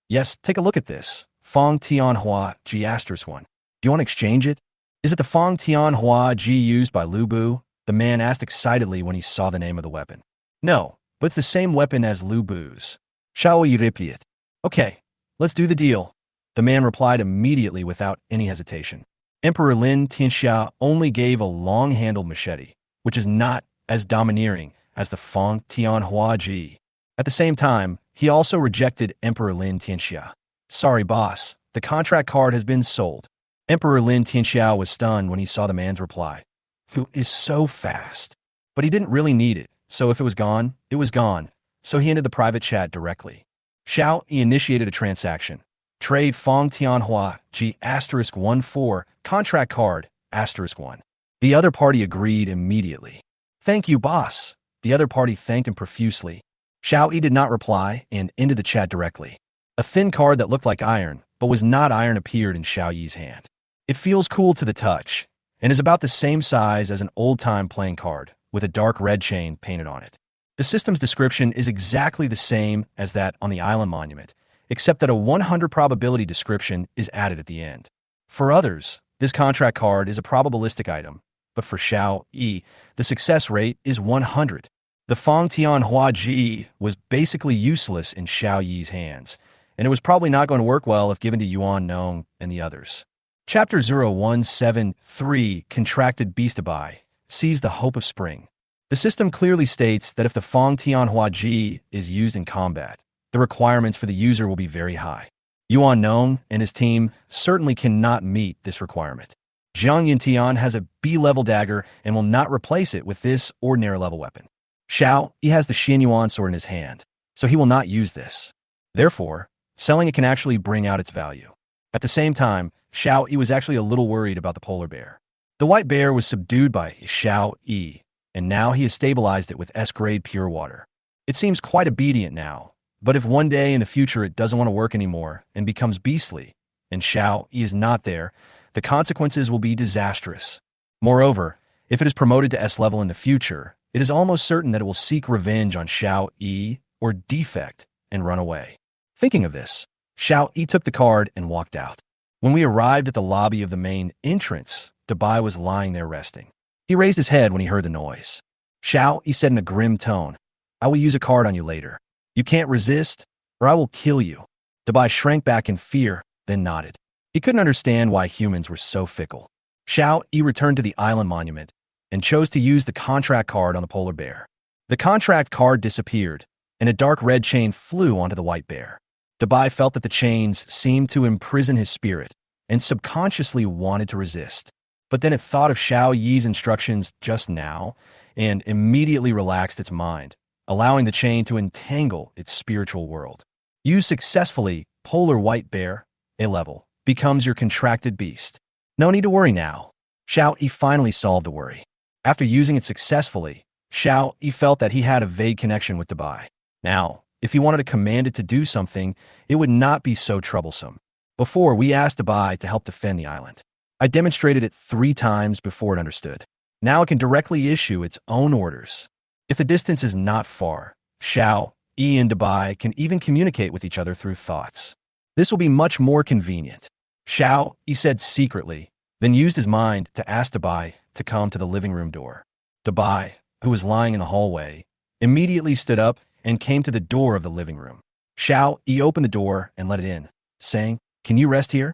Yes, take a look at this. Fong Tianhua G*1. Do you want to exchange it? Is it the Fong Tianhua G used by Lu Bu? The man asked excitedly when he saw the name of the weapon. No, but it's the same weapon as Lu Bu's. Xiao Yi replied. Okay, let's do the deal. The man replied immediately without any hesitation. Emperor Lin Tianxia only gave a long-handled machete, which is not as domineering as the Fong Tianhua Ji. At the same time, he also rejected Emperor Lin Tianxia. Sorry, boss, the contract card has been sold. Emperor Lin Tianxia was stunned when he saw the man's reply. Who is so fast? But he didn't really need it, so if it was gone, it was gone, so he ended the private chat directly. Xiao Yi initiated a transaction. Trade Fong Tianhua G*14 contract card *1. The other party agreed immediately. Thank you, boss. The other party thanked him profusely. Xiao Yi did not reply and ended the chat directly. A thin card that looked like iron, but was not iron appeared in Xiao Yi's hand. It feels cool to the touch, and is about the same size as an old-time playing card, with a dark red chain painted on it. The system's description is exactly the same as that on the island monument, except that a 100 probability description is added at the end. For others, this contract card is a probabilistic item, but for Xiao Yi, the success rate is 100. The Fong Tianhua Ji was basically useless in Xiao Yi's hands, and it was probably not going to work well if given to Yuan Nong and the others. Chapter 0173, Contracted Beastabai, sees the hope of spring. The system clearly states that if the Fong Tianhua Ji is used in combat, the requirements for the user will be very high. Yuan Nong and his team certainly cannot meet this requirement. Zhang Yintian has a B-level dagger and will not replace it with this ordinary level weapon. Xiao Yi has the Xin Yuan sword in his hand, so he will not use this. Therefore, selling it can actually bring out its value. At the same time, Xiao Yi was actually a little worried about the polar bear. The white bear was subdued by Xiao Yi, and now he has stabilized it with S-grade pure water. It seems quite obedient now, but if one day in the future it doesn't want to work anymore and becomes beastly, and Xiao Yi is not there, the consequences will be disastrous. Moreover, if it is promoted to S level in the future, it is almost certain that it will seek revenge on Xiao Yi or defect and run away. Thinking of this, Xiao Yi took the card and walked out. When we arrived at the lobby of the main entrance, Dabai was lying there resting. He raised his head when he heard the noise. Xiao Yi said in a grim tone, I will use a card on you later. You can't resist, or I will kill you. Dabai shrank back in fear, then nodded. He couldn't understand why humans were so fickle. Xiao Yi returned to the island monument and chose to use the contract card on the polar bear. The contract card disappeared, and a dark red chain flew onto the white bear. Dabai felt that the chains seemed to imprison his spirit and subconsciously wanted to resist. But then it thought of Xiao Yi's instructions just now and immediately relaxed its mind, allowing the chain to entangle its spiritual world. Used successfully, polar white bear, A level, becomes your contracted beast. No need to worry now. Xiao Yi finally solved the worry. After using it successfully, Xiao Yi felt that he had a vague connection with Dabai. Now, if he wanted to command it to do something, it would not be so troublesome. Before, we asked Dabai to help defend the island. I demonstrated it 3 times before it understood. Now it can directly issue its own orders. If the distance is not far, Xiao Yi and Dabai can even communicate with each other through thoughts. This will be much more convenient. Xiao Yi said secretly, then used his mind to ask Dabai to come to the living room door. Dabai, who was lying in the hallway, immediately stood up and came to the door of the living room. Xiao Yi opened the door and let it in. saying, "Can you rest here?"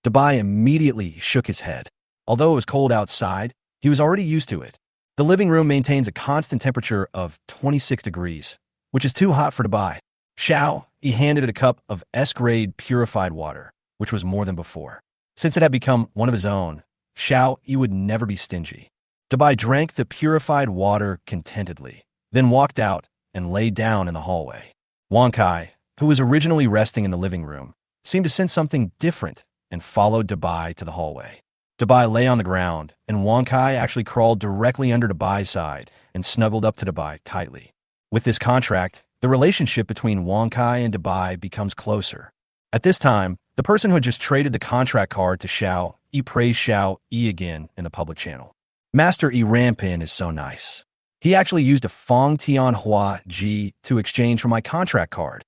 Dabai immediately shook his head. Although it was cold outside, he was already used to it. The living room maintains a constant temperature of 26 degrees, which is too hot for Dabai. Xiao, he handed it a cup of S-grade purified water, which was more than before. Since it had become one of his own, Xiao, he would never be stingy. Dabai drank the purified water contentedly, then walked out and lay down in the hallway. Wang Kai, who was originally resting in the living room, seemed to sense something different and followed Dabai to the hallway. Dabai lay on the ground, and Wang Kai actually crawled directly under Dabai's side and snuggled up to Dabai tightly. With this contract, the relationship between Wang Kai and Dabai becomes closer. At this time, the person who had just traded the contract card to Xiao, he praised Xiao Yi again in the public channel. Master Yi Rampin is so nice. He actually used a Fong Tianhua Ji to exchange for my contract card.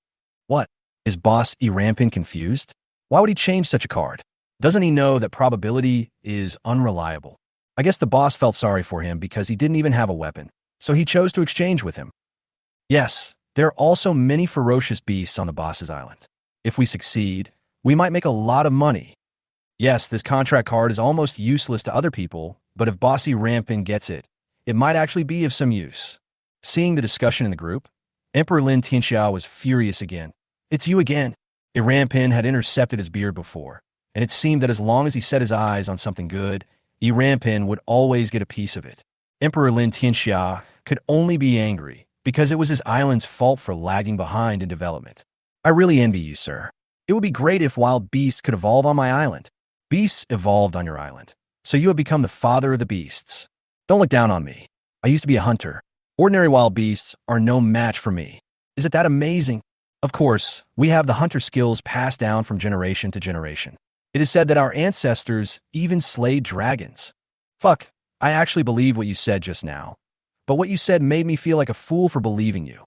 What? Is boss Yi Rampin confused? Why would he change such a card? Doesn't he know that probability is unreliable? I guess the boss felt sorry for him because he didn't even have a weapon, so he chose to exchange with him. Yes, there are also many ferocious beasts on the boss's island. If we succeed, we might make a lot of money. Yes, this contract card is almost useless to other people, but if Bossy Rampin gets it, it might actually be of some use. Seeing the discussion in the group, Emperor Lin Tianxia was furious again. It's you again. Rampin had intercepted his beard before, and it seemed that as long as he set his eyes on something good, Rampin would always get a piece of it. Emperor Lin Tianxia could only be angry because it was his island's fault for lagging behind in development. I really envy you, sir. It would be great if wild beasts could evolve on my island. Beasts evolved on your island, so you have become the father of the beasts. Don't look down on me. I used to be a hunter. Ordinary wild beasts are no match for me. Is it that amazing? Of course, we have the hunter skills passed down from generation to generation. It is said that our ancestors even slayed dragons. Fuck, I actually believe what you said just now. But what you said made me feel like a fool for believing you.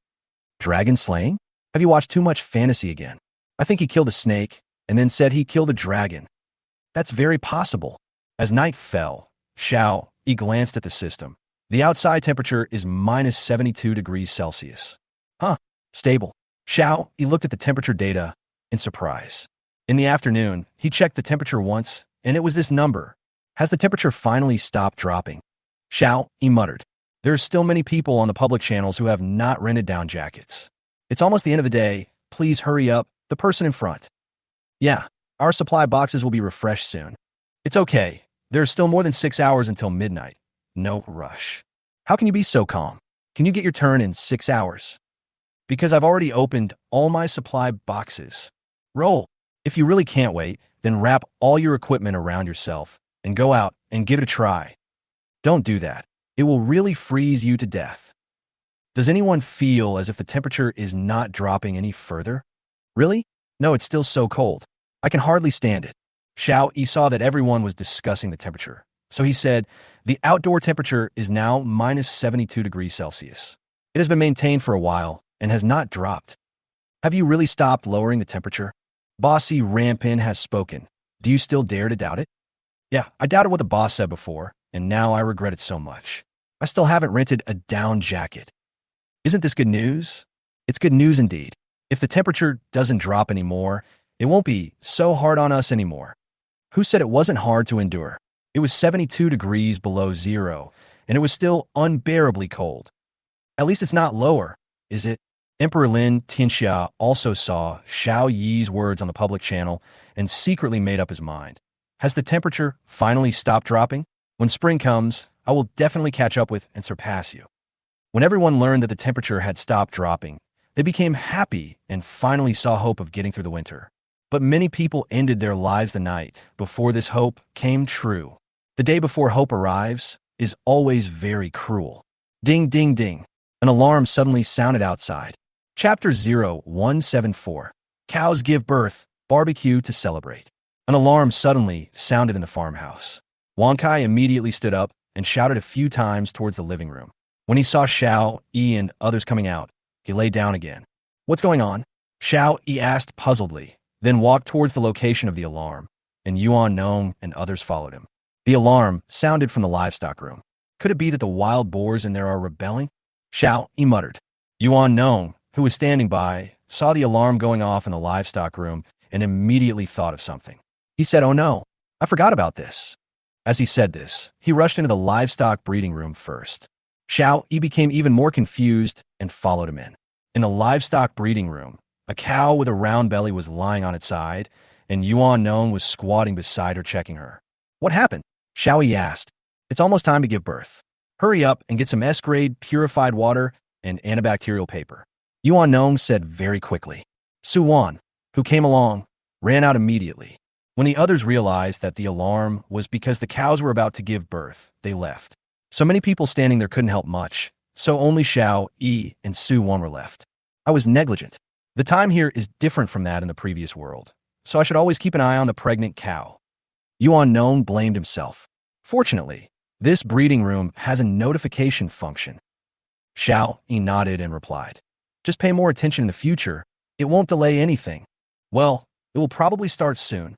Dragon slaying? Have you watched too much fantasy again? I think he killed a snake, and then said he killed a dragon. That's very possible. As night fell, Xiao, he glanced at the system. The outside temperature is minus 72 degrees Celsius. Huh, stable. Xiao, he looked at the temperature data in surprise. In the afternoon, he checked the temperature once, and it was this number. Has the temperature finally stopped dropping? Xiao, he muttered. There are still many people on the public channels who have not rented down jackets. It's almost the end of the day. Please hurry up, the person in front. Yeah, our supply boxes will be refreshed soon. It's okay. There's still more than 6 hours until midnight. No rush. How can you be so calm? Can you get your turn in 6 hours? Because I've already opened all my supply boxes. Roll. If you really can't wait, then wrap all your equipment around yourself and go out and give it a try. Don't do that. It will really freeze you to death. Does anyone feel as if the temperature is not dropping any further? Really? No, it's still so cold. I can hardly stand it. Xiao Yi saw that everyone was discussing the temperature, so he said, the outdoor temperature is now minus 72 degrees Celsius. It has been maintained for a while and has not dropped. Have you really stopped lowering the temperature? Bossy Rampin has spoken. Do you still dare to doubt it? Yeah, I doubted what the boss said before, and now I regret it so much. I still haven't rented a down jacket. Isn't this good news? It's good news indeed. If the temperature doesn't drop anymore, it won't be so hard on us anymore. Who said it wasn't hard to endure? It was 72 degrees below zero, and it was still unbearably cold. At least it's not lower, is it? Emperor Lin Tianxia also saw Xiao Yi's words on the public channel and secretly made up his mind. Has the temperature finally stopped dropping? When spring comes, I will definitely catch up with and surpass you. When everyone learned that the temperature had stopped dropping, they became happy and finally saw hope of getting through the winter. But many people ended their lives the night before this hope came true. The day before hope arrives is always very cruel. Ding, ding, ding. An alarm suddenly sounded outside. Chapter 0174. Cows give birth, barbecue to celebrate. An alarm suddenly sounded in the farmhouse. Wang Kai immediately stood up and shouted a few times towards the living room. When he saw Xiao Yi and others coming out, he lay down again. What's going on? Xiao Yi asked puzzledly, then walked towards the location of the alarm, and Yuan Nong and others followed him. The alarm sounded from the livestock room. Could it be that the wild boars in there are rebelling? Xiao Yi muttered. Yuan Nong, who was standing by, saw the alarm going off in the livestock room and immediately thought of something. He said, "Oh no, I forgot about this." As he said this, he rushed into the livestock breeding room first. Xiao Yi became even more confused and followed him in. In the livestock breeding room, a cow with a round belly was lying on its side, and Yuan Nong was squatting beside her checking her. "What happened?" Xiao Yi asked. "It's almost time to give birth. Hurry up and get some S-grade purified water and antibacterial paper," Yuan Nong said very quickly. Su Wan, who came along, ran out immediately. When the others realized that the alarm was because the cows were about to give birth, they left. So many people standing there couldn't help much, so only Xiao Yi and Su Wan were left. "I was negligent. The time here is different from that in the previous world, so I should always keep an eye on the pregnant cow." Yuan Nong blamed himself. Fortunately, this breeding room has a notification function. Xiao Yi nodded and replied, "Just pay more attention in the future. It won't delay anything." "Well, it will probably start soon."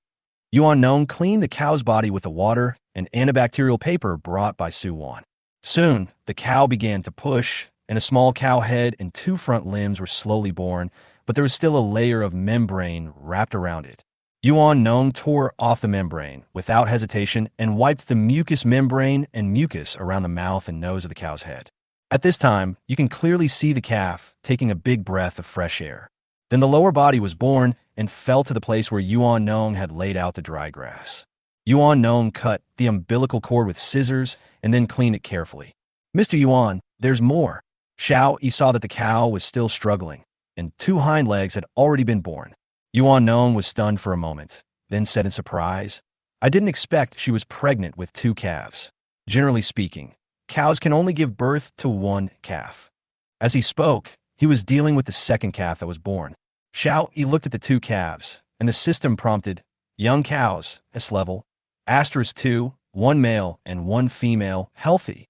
Yuan Nong cleaned the cow's body with the water and antibacterial paper brought by Su Wan. Soon, the cow began to push, and a small cow head and 2 front limbs were slowly born, but there was still a layer of membrane wrapped around it. Yuan Nong tore off the membrane without hesitation and wiped the mucous membrane and mucus around the mouth and nose of the cow's head. At this time, you can clearly see the calf taking a big breath of fresh air. Then the lower body was born and fell to the place where Yuan Nong had laid out the dry grass. Yuan Nong cut the umbilical cord with scissors and then cleaned it carefully. "Mr. Yuan, there's more." Xiao Yi saw that the cow was still struggling, and 2 hind legs had already been born. Yuan Nong was stunned for a moment, then said in surprise, "I didn't expect she was pregnant with 2 calves. Generally speaking, cows can only give birth to 1 calf." As he spoke, he was dealing with the second calf that was born. Xiao Yi looked at the 2 calves, and the system prompted, "Young cows, S-level, *2, 1 male and 1 female, healthy."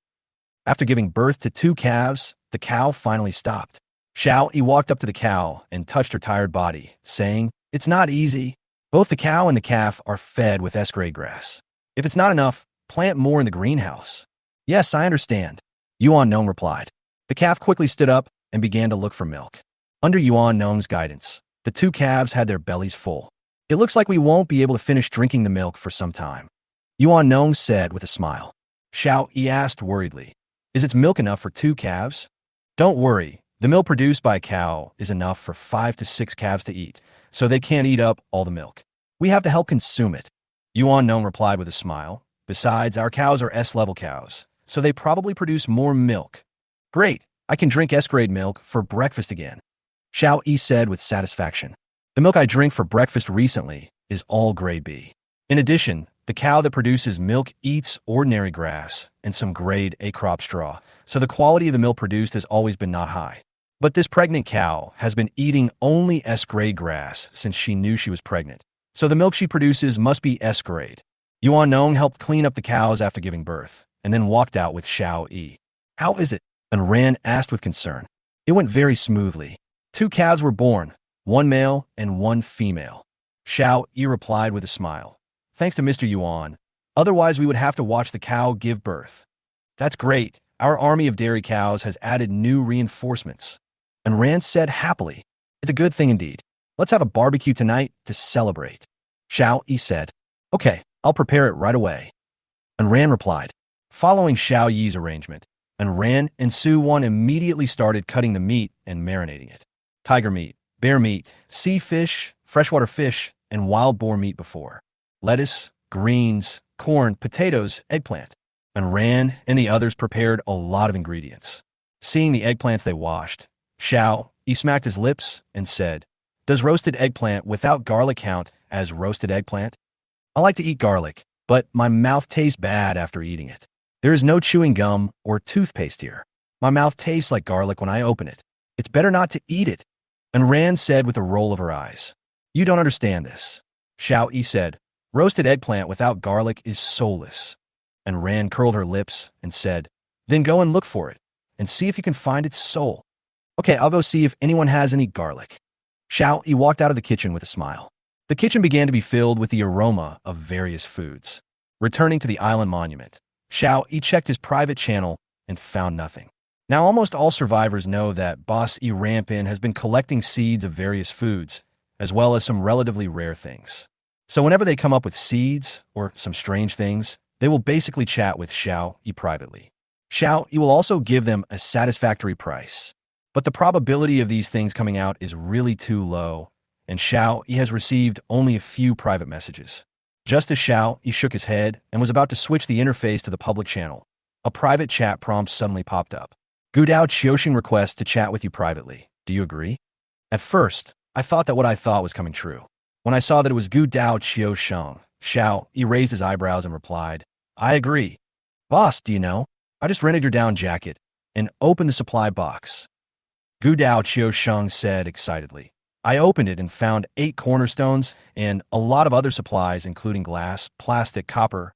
After giving birth to 2 calves, the cow finally stopped. Xiao Yi walked up to the cow and touched her tired body, saying, "It's not easy. Both the cow and the calf are fed with S-grade grass. If it's not enough, plant more in the greenhouse." "Yes, I understand," Yuan Nong replied. The calf quickly stood up and began to look for milk. Under Yuan Nong's guidance, the 2 calves had their bellies full. "It looks like we won't be able to finish drinking the milk for some time," Yuan Nong said with a smile. Xiao Yi asked worriedly, "Is its milk enough for 2 calves?" "Don't worry, the milk produced by a cow is enough for 5 to 6 calves to eat, so they can't eat up all the milk. We have to help consume it," Yuan Nong replied with a smile. "Besides, our cows are S-level cows, so they probably produce more milk." "Great, I can drink S-grade milk for breakfast again," Xiao Yi said with satisfaction. "The milk I drank for breakfast recently is all grade B. In addition, the cow that produces milk eats ordinary grass and some grade A crop straw, so the quality of the milk produced has always been not high. But this pregnant cow has been eating only S-grade grass since she knew she was pregnant, so the milk she produces must be S-grade." Yuan Nong helped clean up the cows after giving birth, and then walked out with Xiao Yi. "How is it?" and Ran asked with concern. "It went very smoothly. 2 calves were born, 1 male and 1 female," Xiao Yi replied with a smile. "Thanks to Mr. Yuan. Otherwise, we would have to watch the cow give birth." "That's great. Our army of dairy cows has added new reinforcements," and Ran said happily. "It's a good thing indeed. Let's have a barbecue tonight to celebrate." Xiao Yi said, "Okay, I'll prepare it right away," and Ran replied. Following Xiao Yi's arrangement, and Ran and Su Wan immediately started cutting the meat and marinating it. Tiger meat, bear meat, sea fish, freshwater fish, and wild boar meat before. Lettuce, greens, corn, potatoes, eggplant. And Ran and the others prepared a lot of ingredients. Seeing the eggplants they washed, Xiao Yi smacked his lips and said, "Does roasted eggplant without garlic count as roasted eggplant?" "I like to eat garlic, but my mouth tastes bad after eating it. There is no chewing gum or toothpaste here. My mouth tastes like garlic when I open it. It's better not to eat it," and Ran said with a roll of her eyes. "You don't understand this." Xiao Yi said, "Roasted eggplant without garlic is soulless." And Ran curled her lips and said, "Then go and look for it, and see if you can find its soul." "Okay, I'll go see if anyone has any garlic." Xiao Yi walked out of the kitchen with a smile. The kitchen began to be filled with the aroma of various foods. Returning to the island monument, Xiao Yi checked his private channel and found nothing. Now almost all survivors know that Boss E Rampin has been collecting seeds of various foods, as well as some relatively rare things. So whenever they come up with seeds or some strange things, they will basically chat with Xiao Yi privately. Xiao Yi will also give them a satisfactory price. But the probability of these things coming out is really too low, and Xiao Yi has received only a few private messages. Just as Xiao Yi shook his head and was about to switch the interface to the public channel, a private chat prompt suddenly popped up. Gudao Qiuxing requests to chat with you privately. Do you agree? At first, I thought that what I thought was coming true. When I saw that it was Gudao Qiuxing, Xiao Yi raised his eyebrows and replied, I agree. Boss, do you know? I just rented your down jacket and opened the supply box. Gudao Qiuxing said excitedly. I opened it and found 8 cornerstones and a lot of other supplies, including glass, plastic, copper.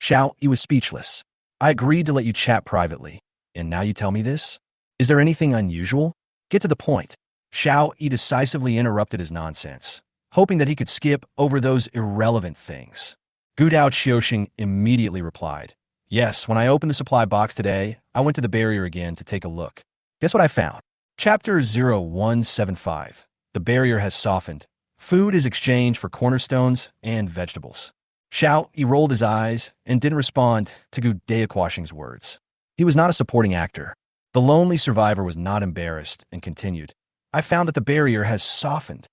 Xiao Yi was speechless. I agreed to let you chat privately, and now you tell me this? Is there anything unusual? Get to the point. Xiao Yi decisively interrupted his nonsense, hoping that he could skip over those irrelevant things. Gudao Qiuxing immediately replied, Yes, when I opened the supply box today, I went to the barrier again to take a look. Guess what I found? Chapter 0175. The barrier has softened. Food is exchanged for cornerstones and vegetables. Xiao Yi rolled his eyes and didn't respond to Gudao Qiuxing's words. He was not a supporting actor. The lonely survivor was not embarrassed and continued. I found that the barrier has softened.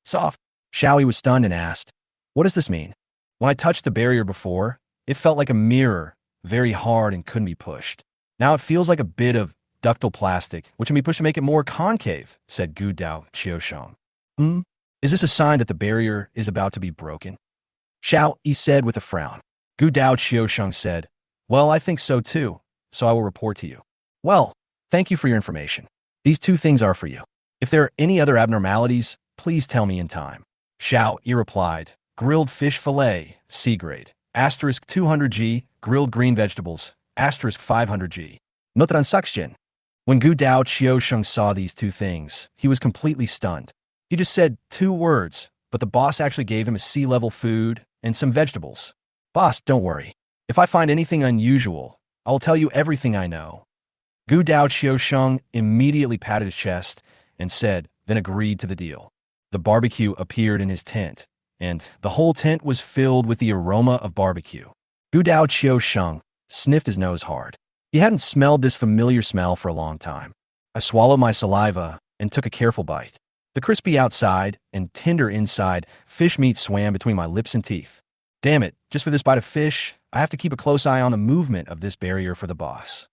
Soft? Xiao Yi was stunned and asked, What does this mean? When I touched the barrier before, it felt like a mirror, very hard and couldn't be pushed. Now it feels like a bit of ductile plastic, which can be pushed to make it more concave, said Gudao Qiuxing. Is this a sign that the barrier is about to be broken? Xiao Yi said with a frown. Gudao Qiuxing said, Well, I think so too, so I will report to you. Well, thank you for your information. These 2 things are for you. If there are any other abnormalities, please tell me in time. Xiao Yi replied, Grilled fish fillet, C grade, asterisk 200G, grilled green vegetables, asterisk 500G. No transaction. When Gudao Qiuxing saw these 2 things, he was completely stunned. He just said 2 words, but the boss actually gave him a sea-level food and some vegetables. Boss, don't worry. If I find anything unusual, I will tell you everything I know. Gudao Qiuxing immediately patted his chest and said, then agreed to the deal. The barbecue appeared in his tent, and the whole tent was filled with the aroma of barbecue. Gudao Qiuxing sniffed his nose hard. He hadn't smelled this familiar smell for a long time. I swallowed my saliva and took a careful bite. The crispy outside and tender inside fish meat swam between my lips and teeth. Damn it, just for this bite of fish, I have to keep a close eye on the movement of this barrier for the boss.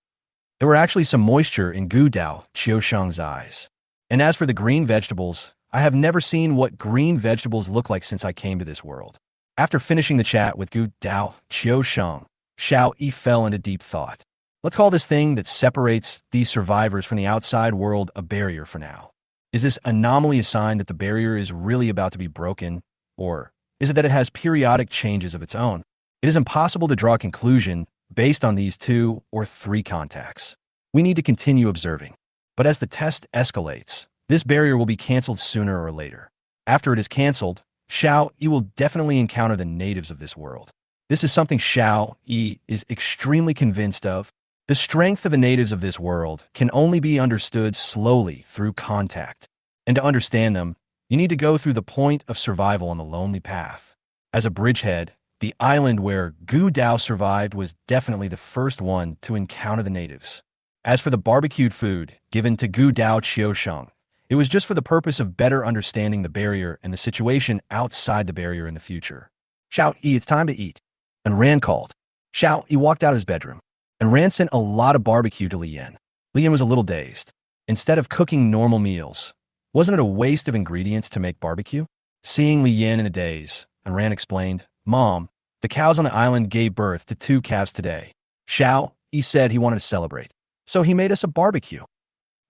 There were actually some moisture in Gudao Qiuxing's eyes. And as for the green vegetables, I have never seen what green vegetables look like since I came to this world. After finishing the chat with Gudao Qiuxing, Xiao Yi fell into deep thought. Let's call this thing that separates these survivors from the outside world a barrier for now. Is this anomaly a sign that the barrier is really about to be broken, or is it that it has periodic changes of its own? It is impossible to draw a conclusion based on these 2 or 3 contacts. We need to continue observing. But as the test escalates, this barrier will be canceled sooner or later. After it is canceled, Xiao Yi will definitely encounter the natives of this world. This is something Xiao Yi is extremely convinced of. The strength of the natives of this world can only be understood slowly through contact. And to understand them, you need to go through the point of survival on the lonely path. As a bridgehead, the island where Gudao survived was definitely the first one to encounter the natives. As for the barbecued food given to Gudao Qiuxing, it was just for the purpose of better understanding the barrier and the situation outside the barrier in the future. Xiao Yi, it's time to eat. And Ran called. Xiao Yi walked out of his bedroom. And Ran sent a lot of barbecue to Lian. Lian was a little dazed. Instead of cooking normal meals, wasn't it a waste of ingredients to make barbecue? Seeing Lian in a daze, and Ran explained, Mom, the cows on the island gave birth to 2 calves today. Xiao Yi said he wanted to celebrate, so he made us a barbecue.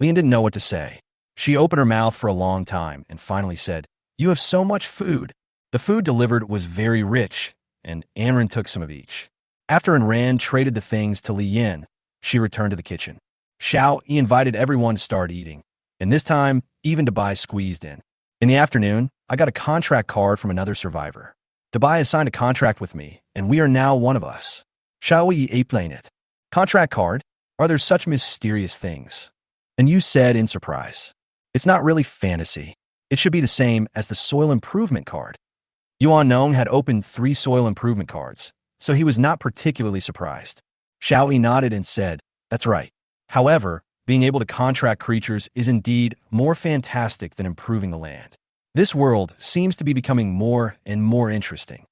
Lian didn't know what to say. She opened her mouth for a long time and finally said, You have so much food. The food delivered was very rich, and Anran took some of each. After Anran traded the things to Li Yin, she returned to the kitchen. Xiao Yi invited everyone to start eating, and this time, even Dabai squeezed in. In the afternoon, I got a contract card from another survivor. Dabai has signed a contract with me, and we are now one of us. Xiao Yi explained it. Contract card? Are there such mysterious things? And you said in surprise, It's not really fantasy. It should be the same as the soil improvement card. Yuan Nong had opened 3 soil improvement cards, so he was not particularly surprised. Xiao Yi nodded and said, "That's right. However, being able to contract creatures is indeed more fantastic than improving the land. This world seems to be becoming more and more interesting."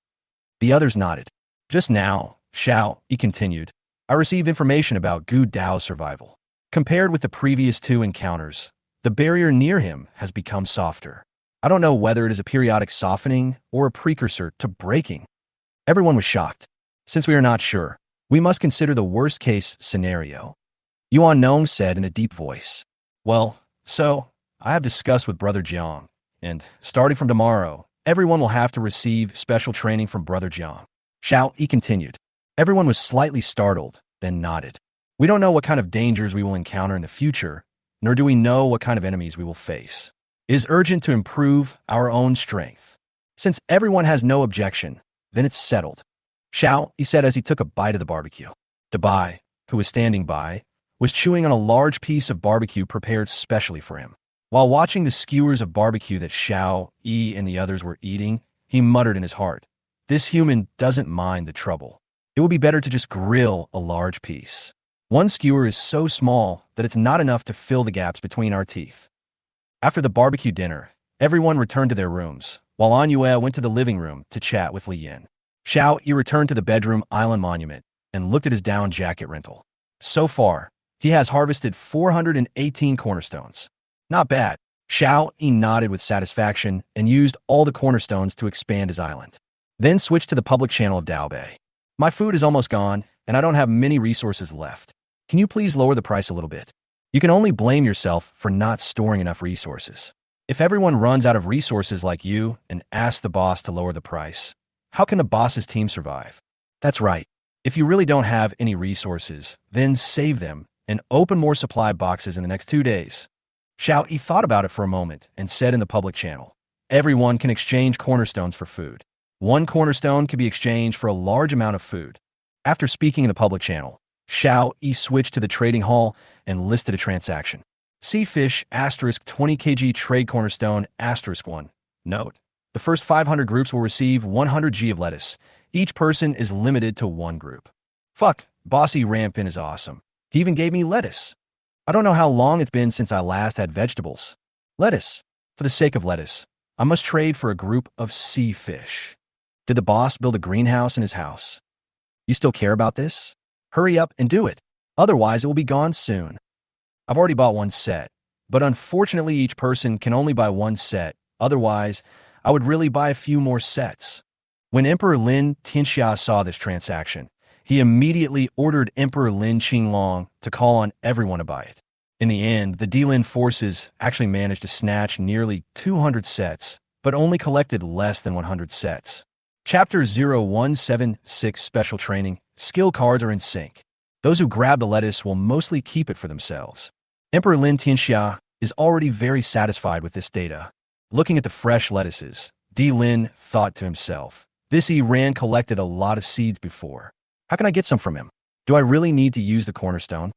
The others nodded. "Just now," Xiao Yi continued, "I received information about Gu Dao's survival. Compared with the previous 2 encounters, the barrier near him has become softer. I don't know whether it is a periodic softening or a precursor to breaking." Everyone was shocked. "Since we are not sure, we must consider the worst-case scenario," Yuan Nong said in a deep voice. "Well, so, I have discussed with Brother Jiang, and starting from tomorrow, everyone will have to receive special training from Brother Jiang." Xiao Yi continued. Everyone was slightly startled, then nodded. "We don't know what kind of dangers we will encounter in the future, nor do we know what kind of enemies we will face. It is urgent to improve our own strength. Since everyone has no objection, then it's settled," Xiao Yi said as he took a bite of the barbecue. Dabai, who was standing by, was chewing on a large piece of barbecue prepared specially for him. While watching the skewers of barbecue that Xiao Yi and the others were eating, he muttered in his heart, "This human doesn't mind the trouble. It would be better to just grill a large piece. One skewer is so small that it's not enough to fill the gaps between our teeth." After the barbecue dinner, everyone returned to their rooms, while An Yue went to the living room to chat with Li Yin. Xiao Yi returned to the bedroom island monument and looked at his down jacket rental. So far, he has harvested 418 cornerstones. Not bad. Xiao Yi nodded with satisfaction and used all the cornerstones to expand his island. Then switched to the public channel of Dao Bay. "My food is almost gone, and I don't have many resources left. Can you please lower the price a little bit? You can only blame yourself for not storing enough resources. If everyone runs out of resources like you and asks the boss to lower the price, how can the boss's team survive?" "That's right. If you really don't have any resources, then save them and open more supply boxes in the next 2 days." Xiao Yi thought about it for a moment and said in the public channel, "Everyone can exchange cornerstones for food. 1 cornerstone can be exchanged for a large amount of food." After speaking in the public channel, Xiao Yi switched to the trading hall and listed a transaction. "Sea fish asterisk 20 kg trade cornerstone asterisk 1. Note, the first 500 groups will receive 100 g of lettuce. Each person is limited to 1 group." Fuck, Bossy Rampin is awesome. He even gave me lettuce. I don't know how long it's been since I last had vegetables. Lettuce. For the sake of lettuce, I must trade for a group of sea fish. Did the boss build a greenhouse in his house? You still care about this? Hurry up and do it. Otherwise, it will be gone soon. I've already bought 1 set, but unfortunately each person can only buy 1 set. Otherwise, I would really buy a few more sets. When Emperor Lin Tianxia saw this transaction, he immediately ordered Emperor Lin Qinglong to call on everyone to buy it. In the end, the Delin forces actually managed to snatch nearly 200 sets, but only collected less than 100 sets. Chapter 0176 Special Training. Skill cards are in sync. Those who grab the lettuce will mostly keep it for themselves. Emperor Lin Tianxia is already very satisfied with this data. Looking at the fresh lettuces, Di Lin thought to himself, "This Ran collected a lot of seeds before. How can I get some from him? Do I really need to use the cornerstone?"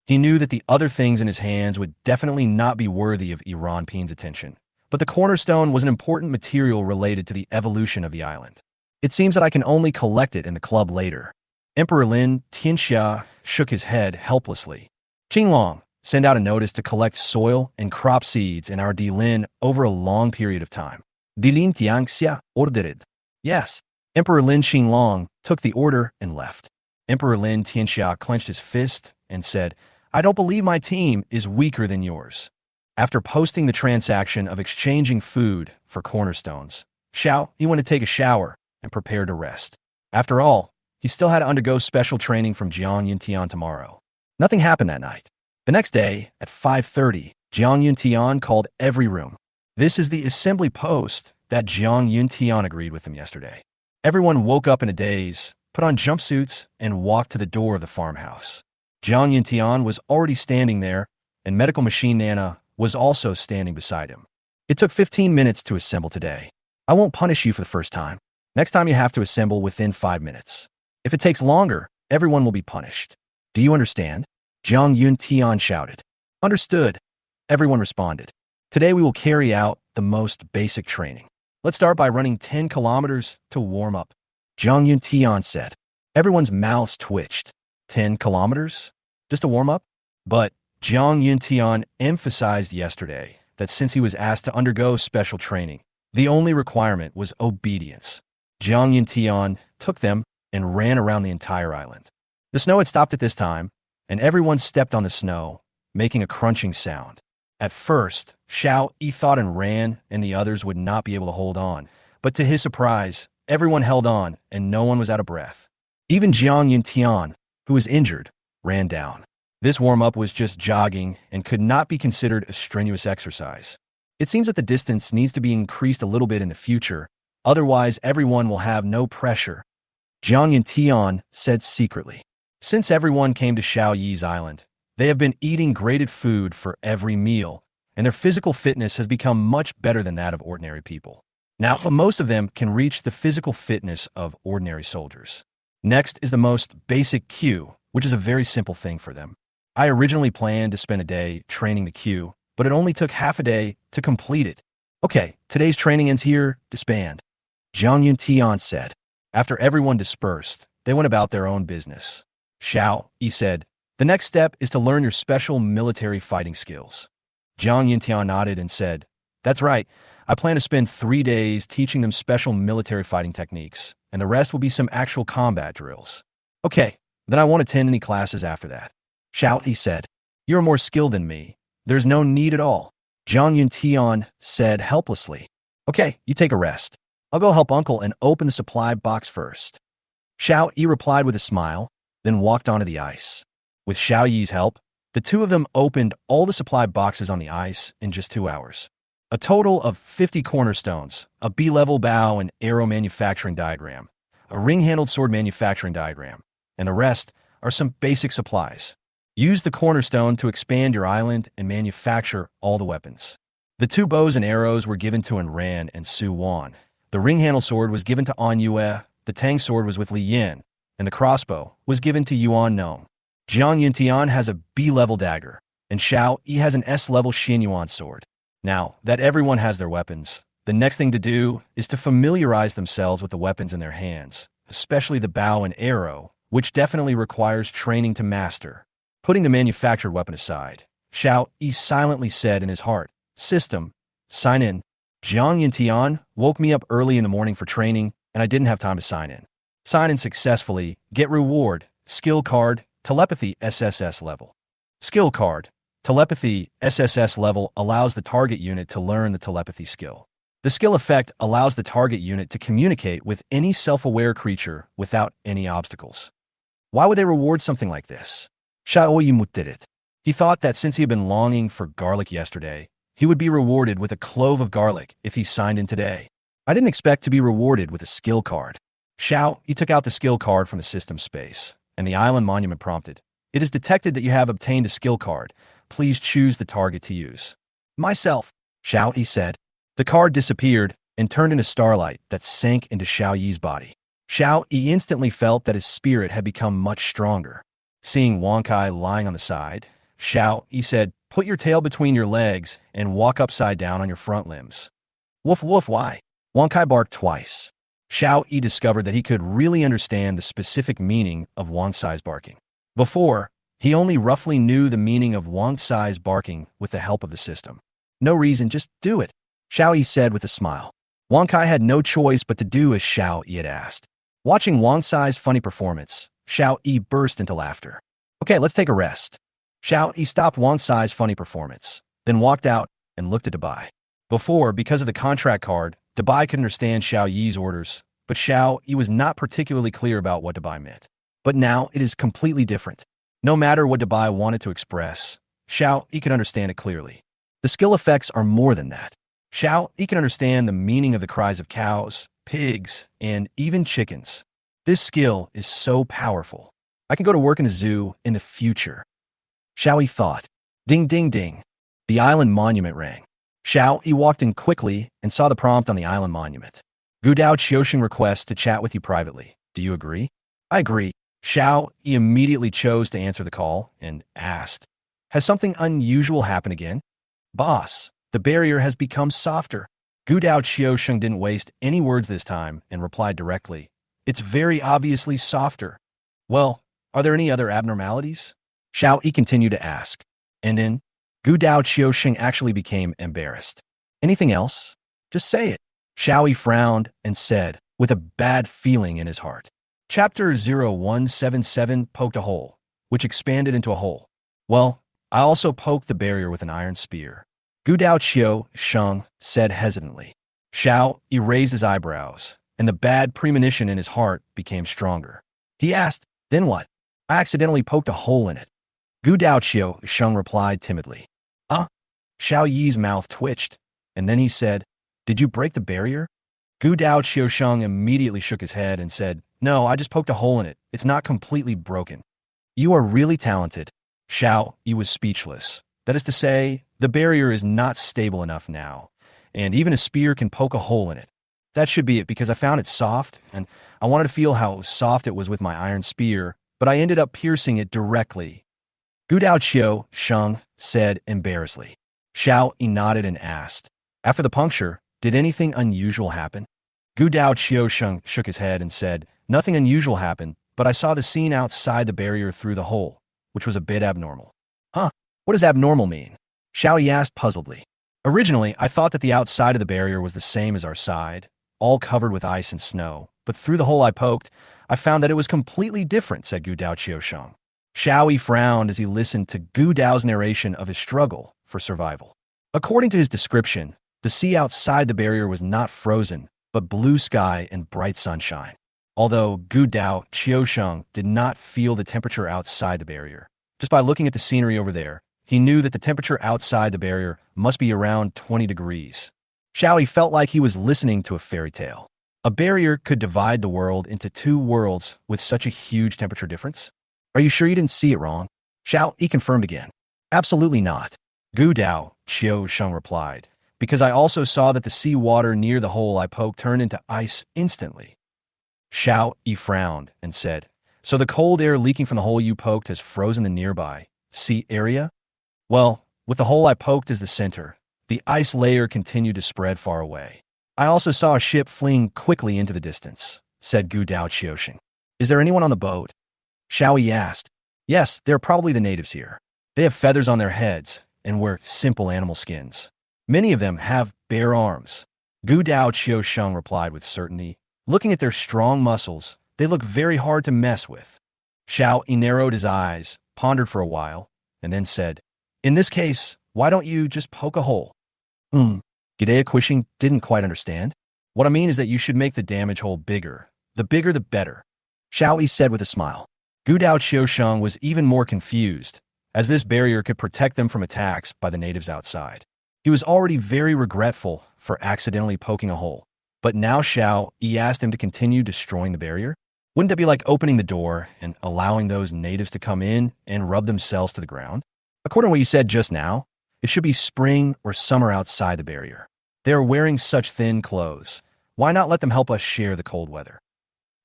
He knew that the other things in his hands would definitely not be worthy of Iran Peen's attention, but the cornerstone was an important material related to the evolution of the island. "It seems that I can only collect it in the club later." Emperor Lin Tianxia shook his head helplessly. "Qinglong, send out a notice to collect soil and crop seeds in our Dilin over a long period of time." Dilin Tianxia ordered. "Yes." Emperor Lin Qinglong took the order and left. Emperor Lin Tianxia clenched his fist and said, "I don't believe my team is weaker than yours." After posting the transaction of exchanging food for cornerstones, Xiao Yi went to take a shower and prepared to rest. After all, he still had to undergo special training from Jiang Yuntian tomorrow. Nothing happened that night. The next day, at 5:30, Jiang Yuntian called every room. This is the assembly post that Jiang Yuntian agreed with him yesterday. Everyone woke up in a daze, put on jumpsuits, and walked to the door of the farmhouse. Jiang Yuntian was already standing there, and Medical Machine Nana was also standing beside him. "It took 15 minutes to assemble today. I won't punish you for the first time. Next time you have to assemble within 5 minutes. If it takes longer, everyone will be punished. Do you understand?" Jiang Yuntian shouted. "Understood," everyone responded. Today we will carry out the most basic training. Let's start by running 10 kilometers to warm up, Zhang Yuntian said. Everyone's mouths twitched. 10 kilometers? Just a warm up? But Zhang Yuntian emphasized yesterday that since he was asked to undergo special training, the only requirement was obedience. Zhang Yuntian took them and ran around the entire island. The snow had stopped at this time, and everyone stepped on the snow, making a crunching sound. At first, Xiao Yi thought and ran, and the others would not be able to hold on. But to his surprise, everyone held on, and no one was out of breath. Even Zhang Yuntian, who was injured, ran down. This warm-up was just jogging and could not be considered a strenuous exercise. It seems that the distance needs to be increased a little bit in the future, otherwise everyone will have no pressure, Zhang Yuntian said secretly. Since everyone came to Xiao Yi's island, they have been eating grated food for every meal, and their physical fitness has become much better than that of ordinary people. Now, most of them can reach the physical fitness of ordinary soldiers. Next is the most basic Q, which is a very simple thing for them. I originally planned to spend a day training the Q, but it only took half a day to complete it. Okay, today's training ends here, disband, Zhang Yuntian said. After everyone dispersed, they went about their own business. Xiao Yi said, the next step is to learn your special military fighting skills. Zhang Yuntian nodded and said, that's right, I plan to spend 3 days teaching them special military fighting techniques, and the rest will be some actual combat drills. Okay, then I won't attend any classes after that. Xiao Yi said, you're more skilled than me. There's no need at all. Zhang Yuntian said helplessly, okay, you take a rest. I'll go help Uncle and open the supply box first. Xiao Yi replied with a smile, then walked onto the ice. With Xiao Yi's help, the two of them opened all the supply boxes on the ice in just 2 hours. A total of 50 cornerstones, a B-level bow and arrow manufacturing diagram, a ring-handled sword manufacturing diagram, and the rest are some basic supplies. Use the cornerstone to expand your island and manufacture all the weapons. The 2 bows and arrows were given to Enran and Su Wan. The ring-handled sword was given to An Yue, the tang sword was with Li Yin, and the crossbow was given to Yuan Nong. Zhang Yuntian has a B-level dagger, and Xiao Yi has an S-level Xinyuan sword. Now that everyone has their weapons, the next thing to do is to familiarize themselves with the weapons in their hands, especially the bow and arrow, which definitely requires training to master. Putting the manufactured weapon aside, Xiao Yi silently said in his heart, System, sign in. Zhang Yuntian woke me up early in the morning for training, and I didn't have time to sign in. Sign in successfully, get reward, skill card, telepathy SSS level. Skill card, telepathy SSS level allows the target unit to learn the telepathy skill. The skill effect allows the target unit to communicate with any self-aware creature without any obstacles. Why would they reward something like this? Xiao Yi did it. He thought that since he had been longing for garlic yesterday, he would be rewarded with a clove of garlic if he signed in today. I didn't expect to be rewarded with a skill card. Xiao Yi took out the skill card from the system space, and the island monument prompted. It is detected that you have obtained a skill card. Please choose the target to use. Myself, Xiao Yi said. The card disappeared and turned into starlight that sank into Xiao Yi's body. Xiao Yi instantly felt that his spirit had become much stronger. Seeing Wang Kai lying on the side, Xiao Yi said, put your tail between your legs and walk upside down on your front limbs. Woof woof, why? Wang Kai barked twice. Xiao Yi discovered that he could really understand the specific meaning of Wang Sai's barking. Before, he only roughly knew the meaning of Wang Sai's barking with the help of the system. No reason, just do it, Xiao Yi said with a smile. Wang Kai had no choice but to do as Xiao Yi had asked. Watching Wang Sai's funny performance, Xiao Yi burst into laughter. Okay, let's take a rest. Xiao Yi stopped Wang Sai's funny performance, then walked out and looked at Dabai. Before, because of the contract card, Dabai could understand Xiao Yi's orders, but Xiao Yi was not particularly clear about what Dabai meant. But now it is completely different. No matter what Dabai wanted to express, Xiao Yi could understand it clearly. The skill effects are more than that. Xiao Yi can understand the meaning of the cries of cows, pigs, and even chickens. This skill is so powerful. I can go to work in the zoo in the future. Xiao Yi thought. Ding ding ding. The island monument rang. Xiao Yi walked in quickly and saw the prompt on the island monument. Gu Dao Qiuxing requests to chat with you privately. Do you agree? I agree. Xiao Yi immediately chose to answer the call and asked, has something unusual happened again? Boss, The barrier has become softer. Gu Dao Qiusheng didn't waste any words this time and replied directly. It's very obviously softer. Well, are there any other abnormalities? Xiao Yi continued to ask. And then, Gu Dao Qiusheng actually became embarrassed. Anything else? Just say it. Xiao Yi frowned and said, with a bad feeling in his heart. Chapter 0177 poked a hole, which expanded into a hole. Well, I also poked the barrier with an iron spear. Gu Dao Qiusheng said hesitantly. Xiao Yi raised his eyebrows, and the bad premonition in his heart became stronger. He asked, then what? I accidentally poked a hole in it. Gu Dao Qiusheng replied timidly. Xiao Yi's mouth twitched, and then he said, did you break the barrier? Gu Dao Qiusheng immediately shook his head and said, no, I just poked a hole in it. It's not completely broken. You are really talented. Xiao Yi was speechless. That is to say, the barrier is not stable enough now, and even a spear can poke a hole in it. That should be it because I found it soft, and I wanted to feel how soft it was with my iron spear, but I ended up piercing it directly. Gu Dao Qiusheng said embarrassedly. Xiao Yi nodded and asked, after the puncture, did anything unusual happen? Gu Dao Qiusheng shook his head and said, nothing unusual happened, but I saw the scene outside the barrier through the hole, which was a bit abnormal. What does abnormal mean? Xiao Yi asked puzzledly. Originally, I thought that the outside of the barrier was the same as our side, all covered with ice and snow, but through the hole I poked, I found that it was completely different, said Gu Dao Qiusheng. Xiao Yi frowned as he listened to Gu Dao's narration of his struggle for survival. According to his description, the sea outside the barrier was not frozen, but blue sky and bright sunshine. Although Gu Dao Qiusheng did not feel the temperature outside the barrier. Just by looking at the scenery over there, he knew that the temperature outside the barrier must be around 20 degrees. Xiao Yi felt like he was listening to a fairy tale. A barrier could divide the world into two worlds with such a huge temperature difference? Are you sure you didn't see it wrong? Xiao Yi confirmed again. Absolutely not. Gu Dao Qiusheng replied, because I also saw that the sea water near the hole I poked turned into ice instantly. Xiao Yi frowned and said, so the cold air leaking from the hole you poked has frozen the nearby sea area? Well, with the hole I poked as the center, the ice layer continued to spread far away. I also saw a ship fleeing quickly into the distance, said Gu Dao Qiusheng. Is there anyone on the boat? Xiao Yi asked. Yes, they're probably the natives here. They have feathers on their heads and wear simple animal skins. Many of them have bare arms. Gu Dao Qiusheng replied with certainty. Looking at their strong muscles, they look very hard to mess with. Xiao Yi narrowed his eyes, pondered for a while, and then said, in this case, why don't you just poke a hole? Gudea Quishing didn't quite understand. What I mean is that you should make the damage hole bigger. The bigger the better. Xiao Yi said with a smile. Gu Dao Qiusheng was even more confused, as this barrier could protect them from attacks by the natives outside. He was already very regretful for accidentally poking a hole. But now Xiao Yi asked him to continue destroying the barrier? Wouldn't that be like opening the door and allowing those natives to come in and rub themselves to the ground? According to what you said just now, it should be spring or summer outside the barrier. They are wearing such thin clothes. Why not let them help us share the cold weather?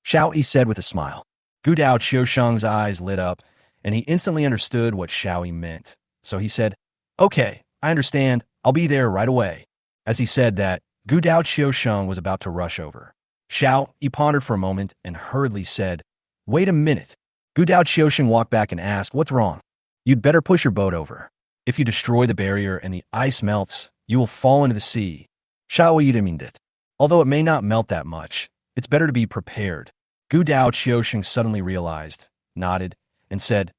Xiao Yi said with a smile. Gu Dao Qiusheng's eyes lit up, and he instantly understood what Xiao Yi meant. So he said, okay, I understand. I'll be there right away. As he said that, Gu Dao Qiusheng was about to rush over. Xiao Yi pondered for a moment and hurriedly said, wait a minute. Gu Dao Qiusheng walked back and asked, what's wrong? You'd better push your boat over. If you destroy the barrier and the ice melts, you will fall into the sea. Xiao Yi didn't mean it. Although it may not melt that much, it's better to be prepared. Gu Dao Qiusheng suddenly realized, nodded, and said,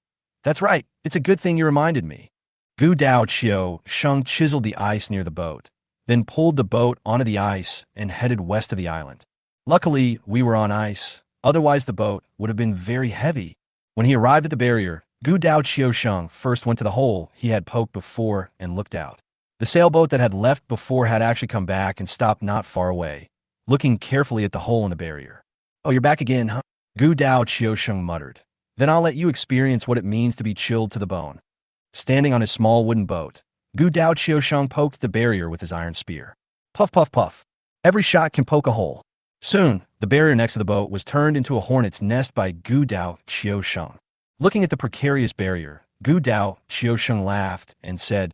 that's right, it's a good thing you reminded me. Gu Dao Qiusheng chiseled the ice near the boat, then pulled the boat onto the ice and headed west of the island. Luckily, we were on ice, otherwise the boat would have been very heavy. When he arrived at the barrier, Gu Dao Qiusheng first went to the hole he had poked before and looked out. The sailboat that had left before had actually come back and stopped not far away, looking carefully at the hole in the barrier. Oh, you're back again, huh? Gu Dao Qiusheng muttered. Then I'll let you experience what it means to be chilled to the bone. Standing on his small wooden boat, Gu Dao Qiusheng poked the barrier with his iron spear. Puff, puff, puff. Every shot can poke a hole. Soon, the barrier next to the boat was turned into a hornet's nest by Gu Dao Qiusheng. Looking at the precarious barrier, Gu Dao Qiusheng laughed and said,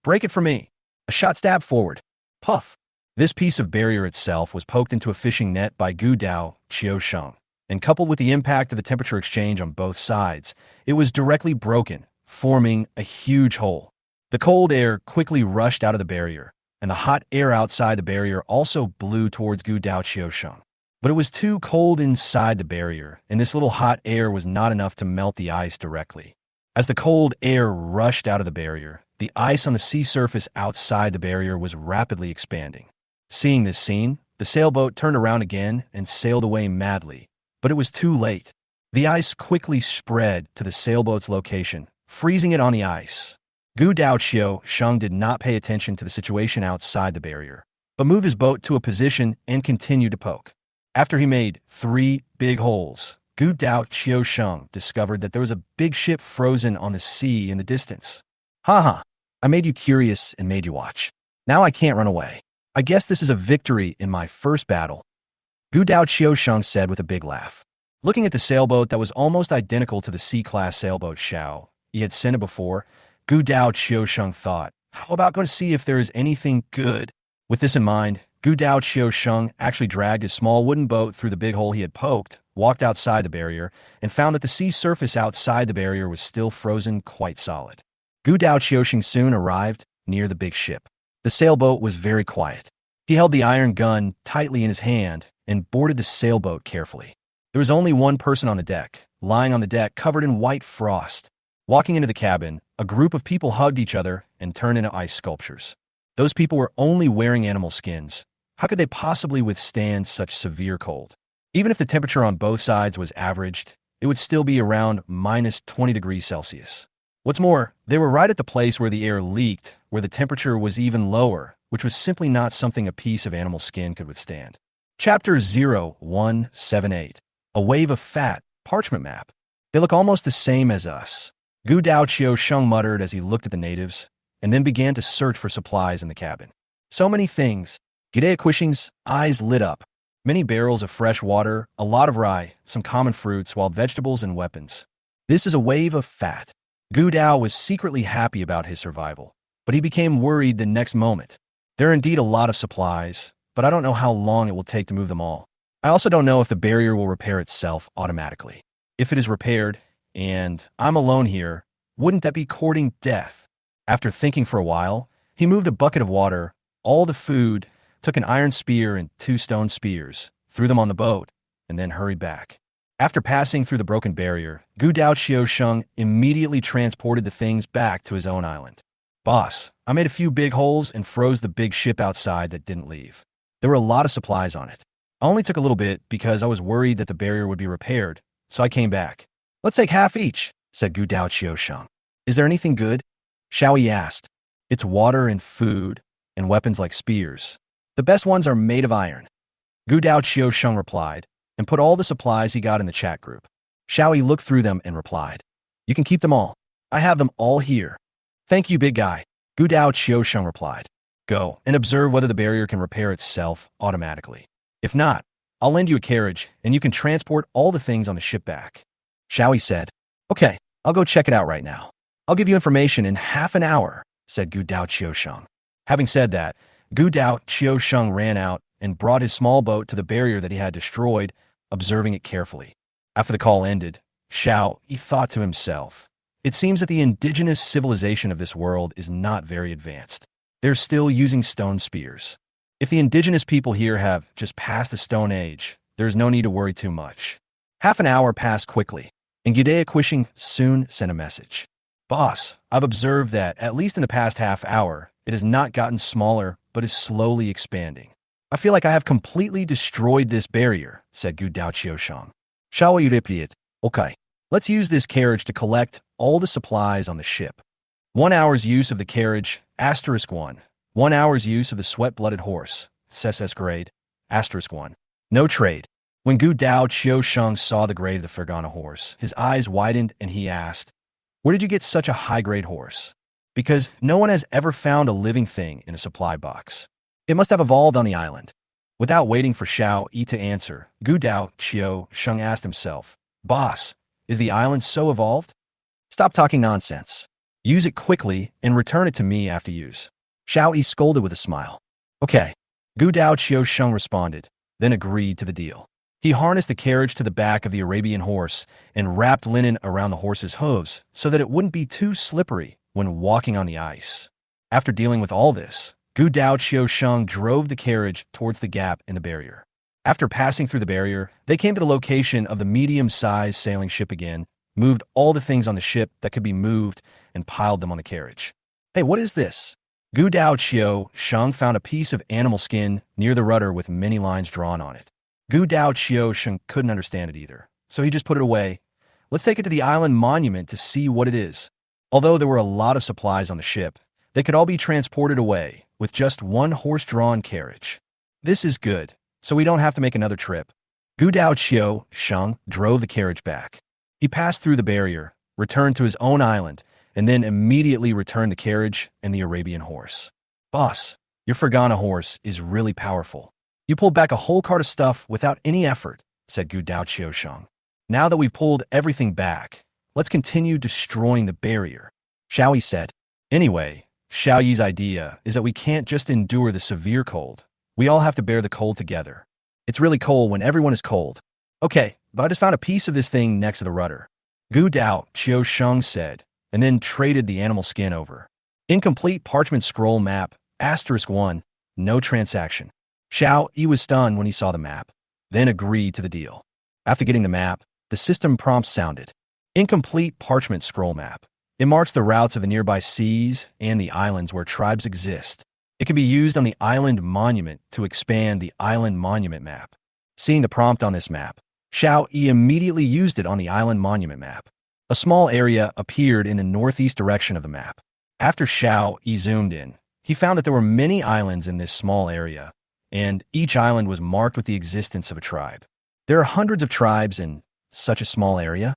break it for me. A shot stabbed forward. Puff! This piece of barrier itself was poked into a fishing net by Gu Dao Qiusheng, and coupled with the impact of the temperature exchange on both sides, it was directly broken, forming a huge hole. The cold air quickly rushed out of the barrier, and the hot air outside the barrier also blew towards Gu Dao Qiusheng. But it was too cold inside the barrier, and this little hot air was not enough to melt the ice directly. As the cold air rushed out of the barrier, the ice on the sea surface outside the barrier was rapidly expanding. Seeing this scene, the sailboat turned around again and sailed away madly. But it was too late. The ice quickly spread to the sailboat's location, freezing it on the ice. Gu Dao Qiusheng did not pay attention to the situation outside the barrier, but moved his boat to a position and continued to poke. After he made 3 big holes, Gu Dao Qiusheng discovered that there was a big ship frozen on the sea in the distance. Haha, I made you curious and made you watch. Now I can't run away. I guess this is a victory in my first battle. Gu Dao Qiusheng said with a big laugh. Looking at the sailboat that was almost identical to the C-class sailboat Xiao he had seen it before, Gu Dao Qiusheng thought, how about going to see if there is anything good? With this in mind, Gu Dao Qiusheng actually dragged his small wooden boat through the big hole he had poked, walked outside the barrier, and found that the sea surface outside the barrier was still frozen quite solid. Gu Dao Qiusheng soon arrived near the big ship. The sailboat was very quiet. He held the iron gun tightly in his hand and boarded the sailboat carefully. There was only one person on the deck, lying on the deck covered in white frost. Walking into the cabin, a group of people hugged each other and turned into ice sculptures. Those people were only wearing animal skins. How could they possibly withstand such severe cold? Even if the temperature on both sides was averaged, it would still be around minus 20 degrees Celsius. What's more, they were right at the place where the air leaked, where the temperature was even lower, which was simply not something a piece of animal skin could withstand. Chapter 0178. A Wave of Fat, Parchment Map. They look almost the same as us. Gu Dao Qiusheng muttered as he looked at the natives, and then began to search for supplies in the cabin. So many things. Gidea Quishing's eyes lit up. Many barrels of fresh water, a lot of rye, some common fruits, wild vegetables, and weapons. This is a wave of fat. Gu Dao was secretly happy about his survival, but he became worried the next moment. There are indeed a lot of supplies, but I don't know how long it will take to move them all. I also don't know if the barrier will repair itself automatically. If it is repaired, and I'm alone here, wouldn't that be courting death? After thinking for a while, he moved a bucket of water, all the food, took an iron spear and 2 stone spears, threw them on the boat, and then hurried back. After passing through the broken barrier, Gu Dao Qiusheng immediately transported the things back to his own island. Boss, I made a few big holes and froze the big ship outside that didn't leave. There were a lot of supplies on it. I only took a little bit because I was worried that the barrier would be repaired, so I came back. Let's take half each, said Gu Dao Qiusheng. Is there anything good? Xiao Yi asked. It's water and food, and weapons like spears. The best ones are made of iron. Gu Dao Qiusheng replied, and put all the supplies he got in the chat group. Xiao Yi looked through them and replied, You can keep them all. I have them all here. Thank you, big guy. Gu Dao Qiusheng replied. Go and observe whether the barrier can repair itself automatically. If not, I'll lend you a carriage, and you can transport all the things on the ship back. Xiao Yi said, Okay, I'll go check it out right now. I'll give you information in half an hour, said Gu Dao Qiusheng. Having said that, Gu Dao Qiusheng ran out and brought his small boat to the barrier that he had destroyed, observing it carefully. After the call ended, Xiao Yi thought to himself, It seems that the indigenous civilization of this world is not very advanced. They're still using stone spears. If the indigenous people here have just passed the Stone Age, there's no need to worry too much. Half an hour passed quickly, and Gidea Quishing soon sent a message. Boss, I've observed that, at least in the past half hour, it has not gotten smaller, but is slowly expanding. I feel like I have completely destroyed this barrier, said Gu Dao Qiusheng. Shall we repeat? Okay, let's use this carriage to collect all the supplies on the ship. 1 hour's use of the carriage, *1. 1 hour's use of the sweat-blooded horse, SS grade, *1. No trade. When Gu Dao Qiusheng saw the grade of the Fergana horse, his eyes widened and he asked, Where did you get such a high-grade horse? Because no one has ever found a living thing in a supply box. It must have evolved on the island. Without waiting for Xiao Yi to answer, Gu Dao Qiusheng asked himself, Boss, is the island so evolved? Stop talking nonsense. Use it quickly and return it to me after use. Xiao Yi scolded with a smile. Okay. Gu Dao Qiu Sheng responded, then agreed to the deal. He harnessed the carriage to the back of the Arabian horse and wrapped linen around the horse's hooves so that it wouldn't be too slippery when walking on the ice. After dealing with all this, Gu Dao Qiu Sheng drove the carriage towards the gap in the barrier. After passing through the barrier, they came to the location of the medium-sized sailing ship again, moved all the things on the ship that could be moved, and piled them on the carriage. Hey, what is this? Gu Dao Qiu Sheng found a piece of animal skin near the rudder with many lines drawn on it. Gu Dao Qiu Sheng couldn't understand it either, so he just put it away. Let's take it to the island monument to see what it is. Although there were a lot of supplies on the ship, they could all be transported away with just one horse-drawn carriage. This is good, so we don't have to make another trip. Gu Dao Qiu Sheng drove the carriage back. He passed through the barrier, returned to his own island, and then immediately returned the carriage and the Arabian horse. Boss, your Fergana horse is really powerful. You pulled back a whole cart of stuff without any effort, said Gu Dao Qiu Sheng. Now that we've pulled everything back, let's continue destroying the barrier. Xiao Yi said. Anyway, Xiao Yi's idea is that we can't just endure the severe cold. We all have to bear the cold together. It's really cold when everyone is cold. Okay, but I just found a piece of this thing next to the rudder. Gu Dao Qiu Sheng said, and then traded the animal skin over. Incomplete parchment scroll map, *1, no transaction. Xiao Yi was stunned when he saw the map, then agreed to the deal. After getting the map, the system prompt sounded. Incomplete parchment scroll map. It marks the routes of the nearby seas and the islands where tribes exist. It can be used on the island monument to expand the island monument map. Seeing the prompt on this map, Xiao Yi immediately used it on the island monument map. A small area appeared in the northeast direction of the map. After Xiao Yi zoomed in, he found that there were many islands in this small area, and each island was marked with the existence of a tribe. There are hundreds of tribes in such a small area.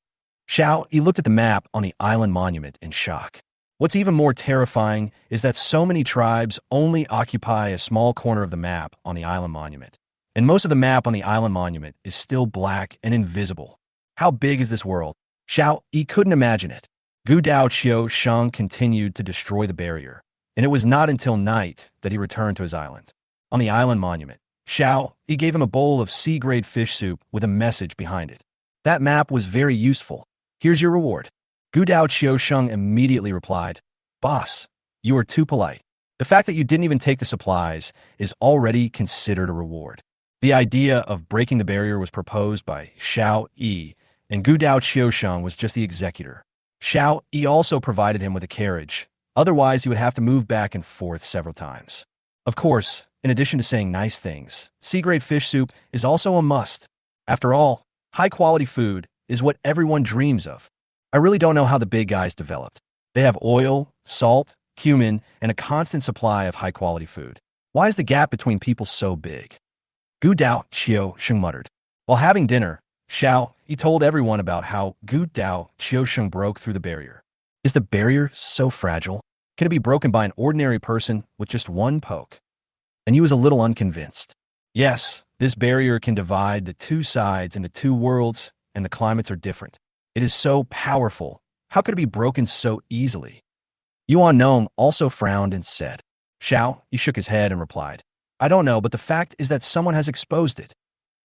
Xiao Yi looked at the map on the island monument in shock. What's even more terrifying is that so many tribes only occupy a small corner of the map on the island monument, and most of the map on the island monument is still black and invisible. How big is this world? Xiao Yi couldn't imagine it. Gu Dao Qiu Sheng continued to destroy the barrier, and it was not until night that he returned to his island. On the island monument, Xiao Yi gave him a bowl of sea-grade fish soup with a message behind it. That map was very useful. Here's your reward. Gu Dao Qiu Sheng immediately replied, Boss, you are too polite. The fact that you didn't even take the supplies is already considered a reward. The idea of breaking the barrier was proposed by Xiao Yi, and Gu Dao Qiu Sheng was just the executor. Xiao Yi also provided him with a carriage, otherwise he would have to move back and forth several times. Of course, in addition to saying nice things, sea-grade fish soup is also a must. After all, high-quality food is what everyone dreams of. I really don't know how the big guys developed. They have oil, salt, cumin, and a constant supply of high-quality food. Why is the gap between people so big? Gu Dao Qiu Sheng muttered. While having dinner, Xiao Yi told everyone about how Gu Dao Qiu Sheng broke through the barrier. Is the barrier so fragile? Can it be broken by an ordinary person with just one poke? And he was a little unconvinced. Yes, this barrier can divide the two sides into two worlds, and the climates are different. It is so powerful. How could it be broken so easily? Yuan Nong also frowned and said. Xiao Yi shook his head and replied, I don't know, but the fact is that someone has exposed it.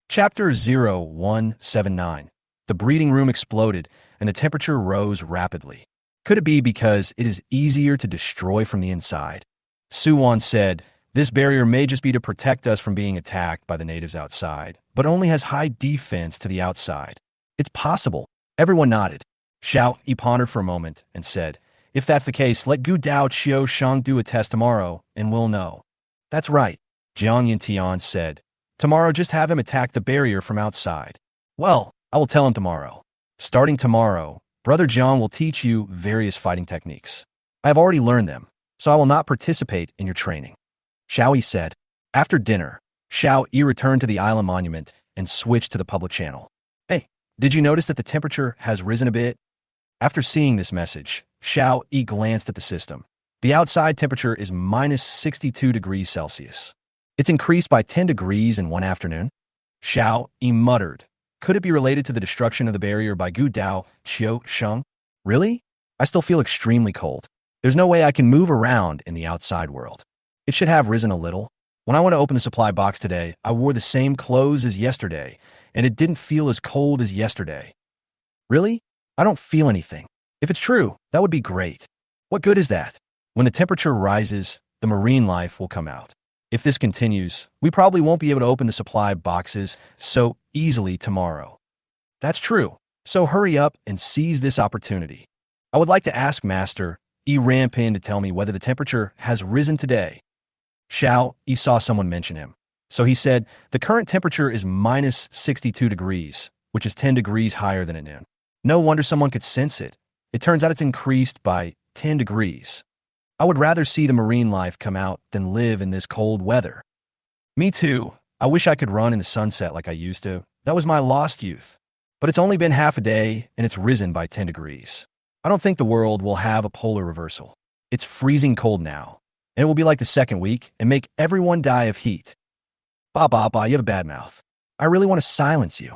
Chapter 0179. The breeding room exploded, and the temperature rose rapidly. Could it be because it is easier to destroy from the inside? Suwon said, This barrier may just be to protect us from being attacked by the natives outside, but only has high defense to the outside. It's possible. Everyone nodded. Xiao Yi pondered for a moment and said, If that's the case, let Gu Dao Qiu Sheng do a test tomorrow, and we'll know. That's right, Jiang Yintian said. Tomorrow just have him attack the barrier from outside. Well, I will tell him tomorrow. Starting tomorrow, Brother Jiang will teach you various fighting techniques. I have already learned them, so I will not participate in your training. Xiao Yi said. After dinner, Xiao Yi returned to the island monument and switched to the public channel. Hey, did you notice that the temperature has risen a bit? After seeing this message, Xiao Yi glanced at the system. The outside temperature is minus 62 degrees Celsius. It's increased by 10 degrees in one afternoon. Xiao Yi muttered. Could it be related to the destruction of the barrier by Gu Dao Qiu Sheng? Really? I still feel extremely cold. There's no way I can move around in the outside world. It should have risen a little. When I went to open the supply box today, I wore the same clothes as yesterday, and it didn't feel as cold as yesterday. Really? I don't feel anything. If it's true, that would be great. What good is that? When the temperature rises, the marine life will come out. If this continues, we probably won't be able to open the supply boxes so easily tomorrow. That's true. So hurry up and seize this opportunity. I would like to ask Master E Rampin to tell me whether the temperature has risen today. Xiao Yi saw someone mention him. So he said, the current temperature is minus 62 degrees, which is 10 degrees higher than at noon. No wonder someone could sense it. It turns out it's increased by 10 degrees. I would rather see the marine life come out than live in this cold weather. Me too. I wish I could run in the sunset like I used to. That was my lost youth. But it's only been half a day, and it's risen by 10 degrees. I don't think the world will have a polar reversal. It's freezing cold now, and it will be like the second week and make everyone die of heat. Ba, you have a bad mouth. I really want to silence you.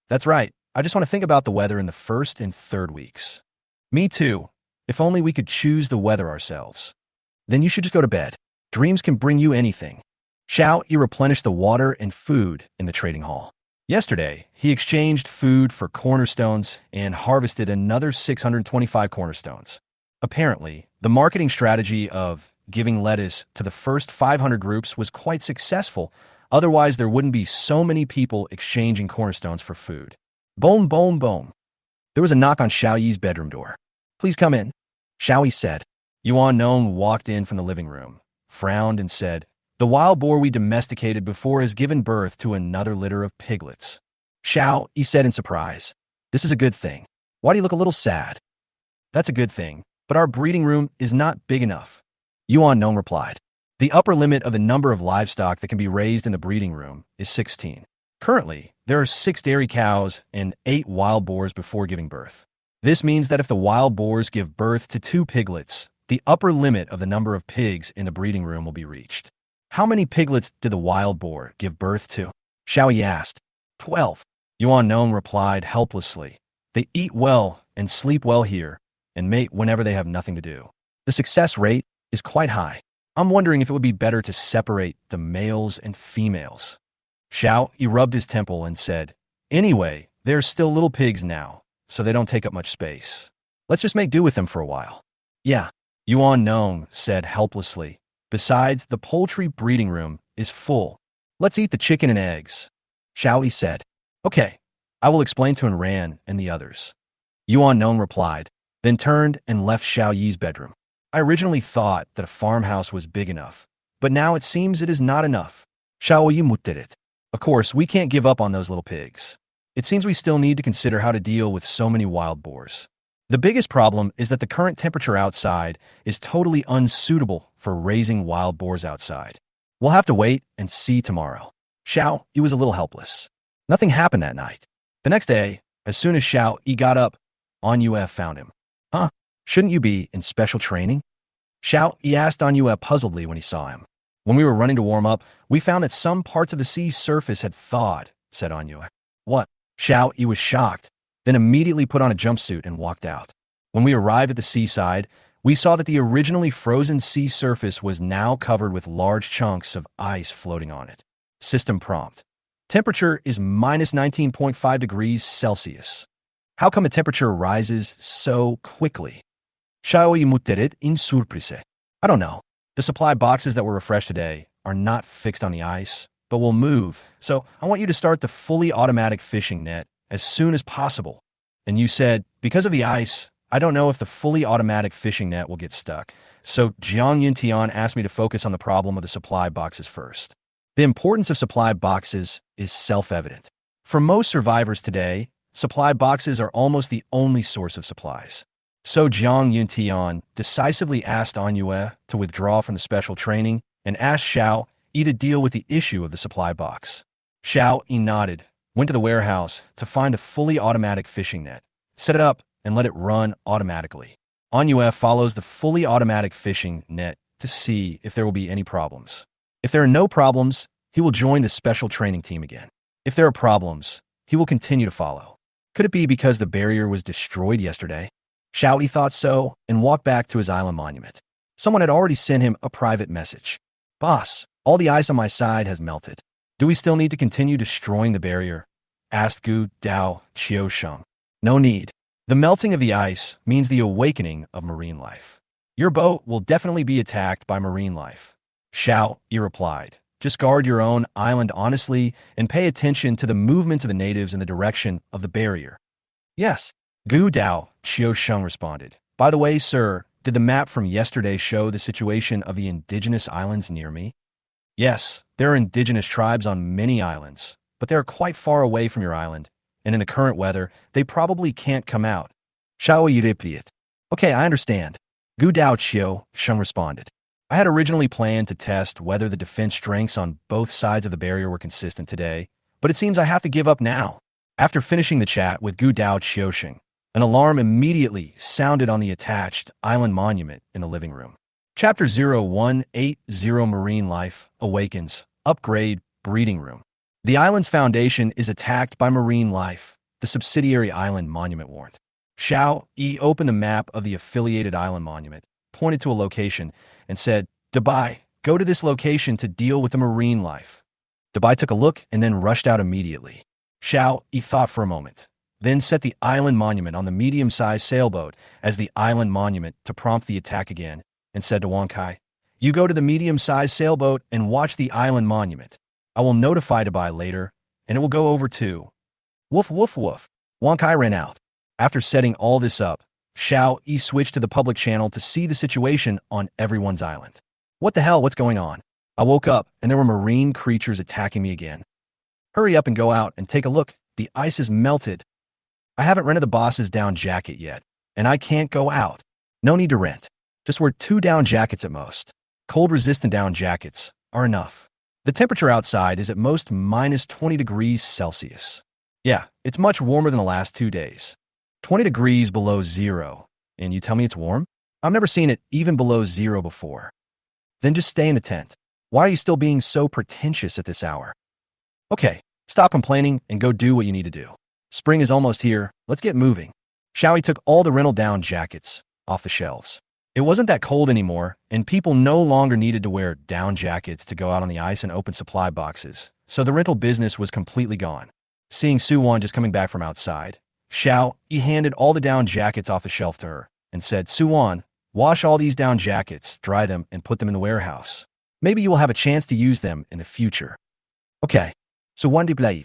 That's right. I just want to think about the weather in the first and third weeks. Me too. If only we could choose the weather ourselves. Then you should just go to bed. Dreams can bring you anything. Xiao Yi replenished the water and food in the trading hall. Yesterday, he exchanged food for cornerstones and harvested another 625 cornerstones. Apparently, the marketing strategy of giving lettuce to the first 500 groups was quite successful. Otherwise, there wouldn't be so many people exchanging cornerstones for food. Boom, boom, boom. There was a knock on Xiao Yi's bedroom door. Please come in, Xiao Yi said. Yuan Nong walked in from the living room, frowned, and said, the wild boar we domesticated before has given birth to another litter of piglets. Xiao Yi said in surprise, this is a good thing. Why do you look a little sad? That's a good thing, but our breeding room is not big enough. Yuan Nong replied. The upper limit of the number of livestock that can be raised in the breeding room is 16. Currently, there are 6 dairy cows and 8 wild boars before giving birth. This means that if the wild boars give birth to 2 piglets, the upper limit of the number of pigs in the breeding room will be reached. How many piglets did the wild boar give birth to? Xiao Yi asked. 12. Yuan Nong replied helplessly. They eat well and sleep well here, and mate whenever they have nothing to do. The success rate is quite high. I'm wondering if it would be better to separate the males and females. Xiao Yi rubbed his temple and said, anyway, they're still little pigs now, so they don't take up much space. Let's just make do with them for a while. Yeah, Yuan Nong said helplessly. Besides, the poultry breeding room is full. Let's eat the chicken and eggs. Xiao Yi said. Okay, I will explain to Ran and the others. Yuan Nong replied, then turned and left Xiao Yi's bedroom. I originally thought that a farmhouse was big enough, but now it seems it is not enough. Xiao Yi muttered. Of course, we can't give up on those little pigs. It seems we still need to consider how to deal with so many wild boars. The biggest problem is that the current temperature outside is totally unsuitable for raising wild boars outside. We'll have to wait and see tomorrow. Xiao Yi was a little helpless. Nothing happened that night. The next day, as soon as Xiao Yi got up, An Yue found him. Huh? Shouldn't you be in special training? Xiao Yi asked An Yue puzzledly when he saw him. When we were running to warm up, we found that some parts of the sea's surface had thawed, said An Yue. What? Xiao Yi was shocked, then immediately put on a jumpsuit and walked out. When we arrived at the seaside, we saw that the originally frozen sea surface was now covered with large chunks of ice floating on it. System prompt. Temperature is minus 19.5 degrees Celsius. How come the temperature rises so quickly? Xiao Yi muttered in surprise. I don't know. The supply boxes that were refreshed today are not fixed on the ice, but will move. So I want you to start the fully automatic fishing net as soon as possible. And you said, because of the ice, I don't know if the fully automatic fishing net will get stuck. So Jiang Yintian asked me to focus on the problem of the supply boxes first. The importance of supply boxes is self-evident. For most survivors today, supply boxes are almost the only source of supplies. So Jiang Yintian decisively asked An Yue to withdraw from the special training and asked Xiao Yi to deal with the issue of the supply box. Xiao Yi nodded, went to the warehouse to find a fully automatic fishing net, set it up, and let it run automatically. An Yue follows the fully automatic fishing net to see if there will be any problems. If there are no problems, he will join the special training team again. If there are problems, he will continue to follow. Could it be because the barrier was destroyed yesterday? Xiao Yi thought so and walked back to his island monument. Someone had already sent him a private message. Boss, all the ice on my side has melted. Do we still need to continue destroying the barrier? Asked Gu Dao Qiusheng. No need. The melting of the ice means the awakening of marine life. Your boat will definitely be attacked by marine life. Xiao Yi replied. Just guard your own island honestly and pay attention to the movements of the natives in the direction of the barrier. Yes, Gu Dao Qiusheng responded. By the way, sir, did the map from yesterday show the situation of the indigenous islands near me? Yes, there are indigenous tribes on many islands, but they are quite far away from your island, and in the current weather, they probably can't come out. Xiao Yi replied. Okay, I understand. Gu Dao Qiusheng responded. I had originally planned to test whether the defense strengths on both sides of the barrier were consistent today, but it seems I have to give up now. After finishing the chat with Gu Dao Qiusheng, an alarm immediately sounded on the attached island monument in the living room. Chapter 0180 Marine Life Awakens Upgrade Breeding Room. The island's foundation is attacked by marine life, the subsidiary island monument warned. Xiao Yi opened the map of the affiliated island monument, pointed to a location, and said, Dabai, go to this location to deal with the marine life. Dabai took a look and then rushed out immediately. Xiao Yi thought for a moment, then set the island monument on the medium-sized sailboat as the island monument to prompt the attack again, and said to Wang Kai, you go to the medium-sized sailboat and watch the island monument. I will notify Dabai later, and it will go over too. Woof, woof, woof. Wang Kai ran out. After setting all this up, Xiao Yi switched to the public channel to see the situation on everyone's island. What the hell, what's going on? I woke up, and there were marine creatures attacking me again. Hurry up and go out and take a look. The ice is melted. I haven't rented the boss's down jacket yet, and I can't go out. No need to rent. Just wear 2 down jackets at most. Cold-resistant down jackets are enough. The temperature outside is at most minus 20 degrees Celsius. Yeah, it's much warmer than the last 2 days. 20 degrees below zero. And you tell me it's warm? I've never seen it even below zero before. Then just stay in the tent. Why are you still being so pretentious at this hour? Okay, stop complaining and go do what you need to do. Spring is almost here. Let's get moving. Xiao Yi took all the rental down jackets off the shelves. It wasn't that cold anymore, and people no longer needed to wear down jackets to go out on the ice and open supply boxes, so the rental business was completely gone. Seeing Suwon just coming back from outside, Xiao Yi handed all the down jackets off the shelf to her and said, Suwon, wash all these down jackets, dry them, and put them in the warehouse. Maybe you will have a chance to use them in the future. Okay, Suwon de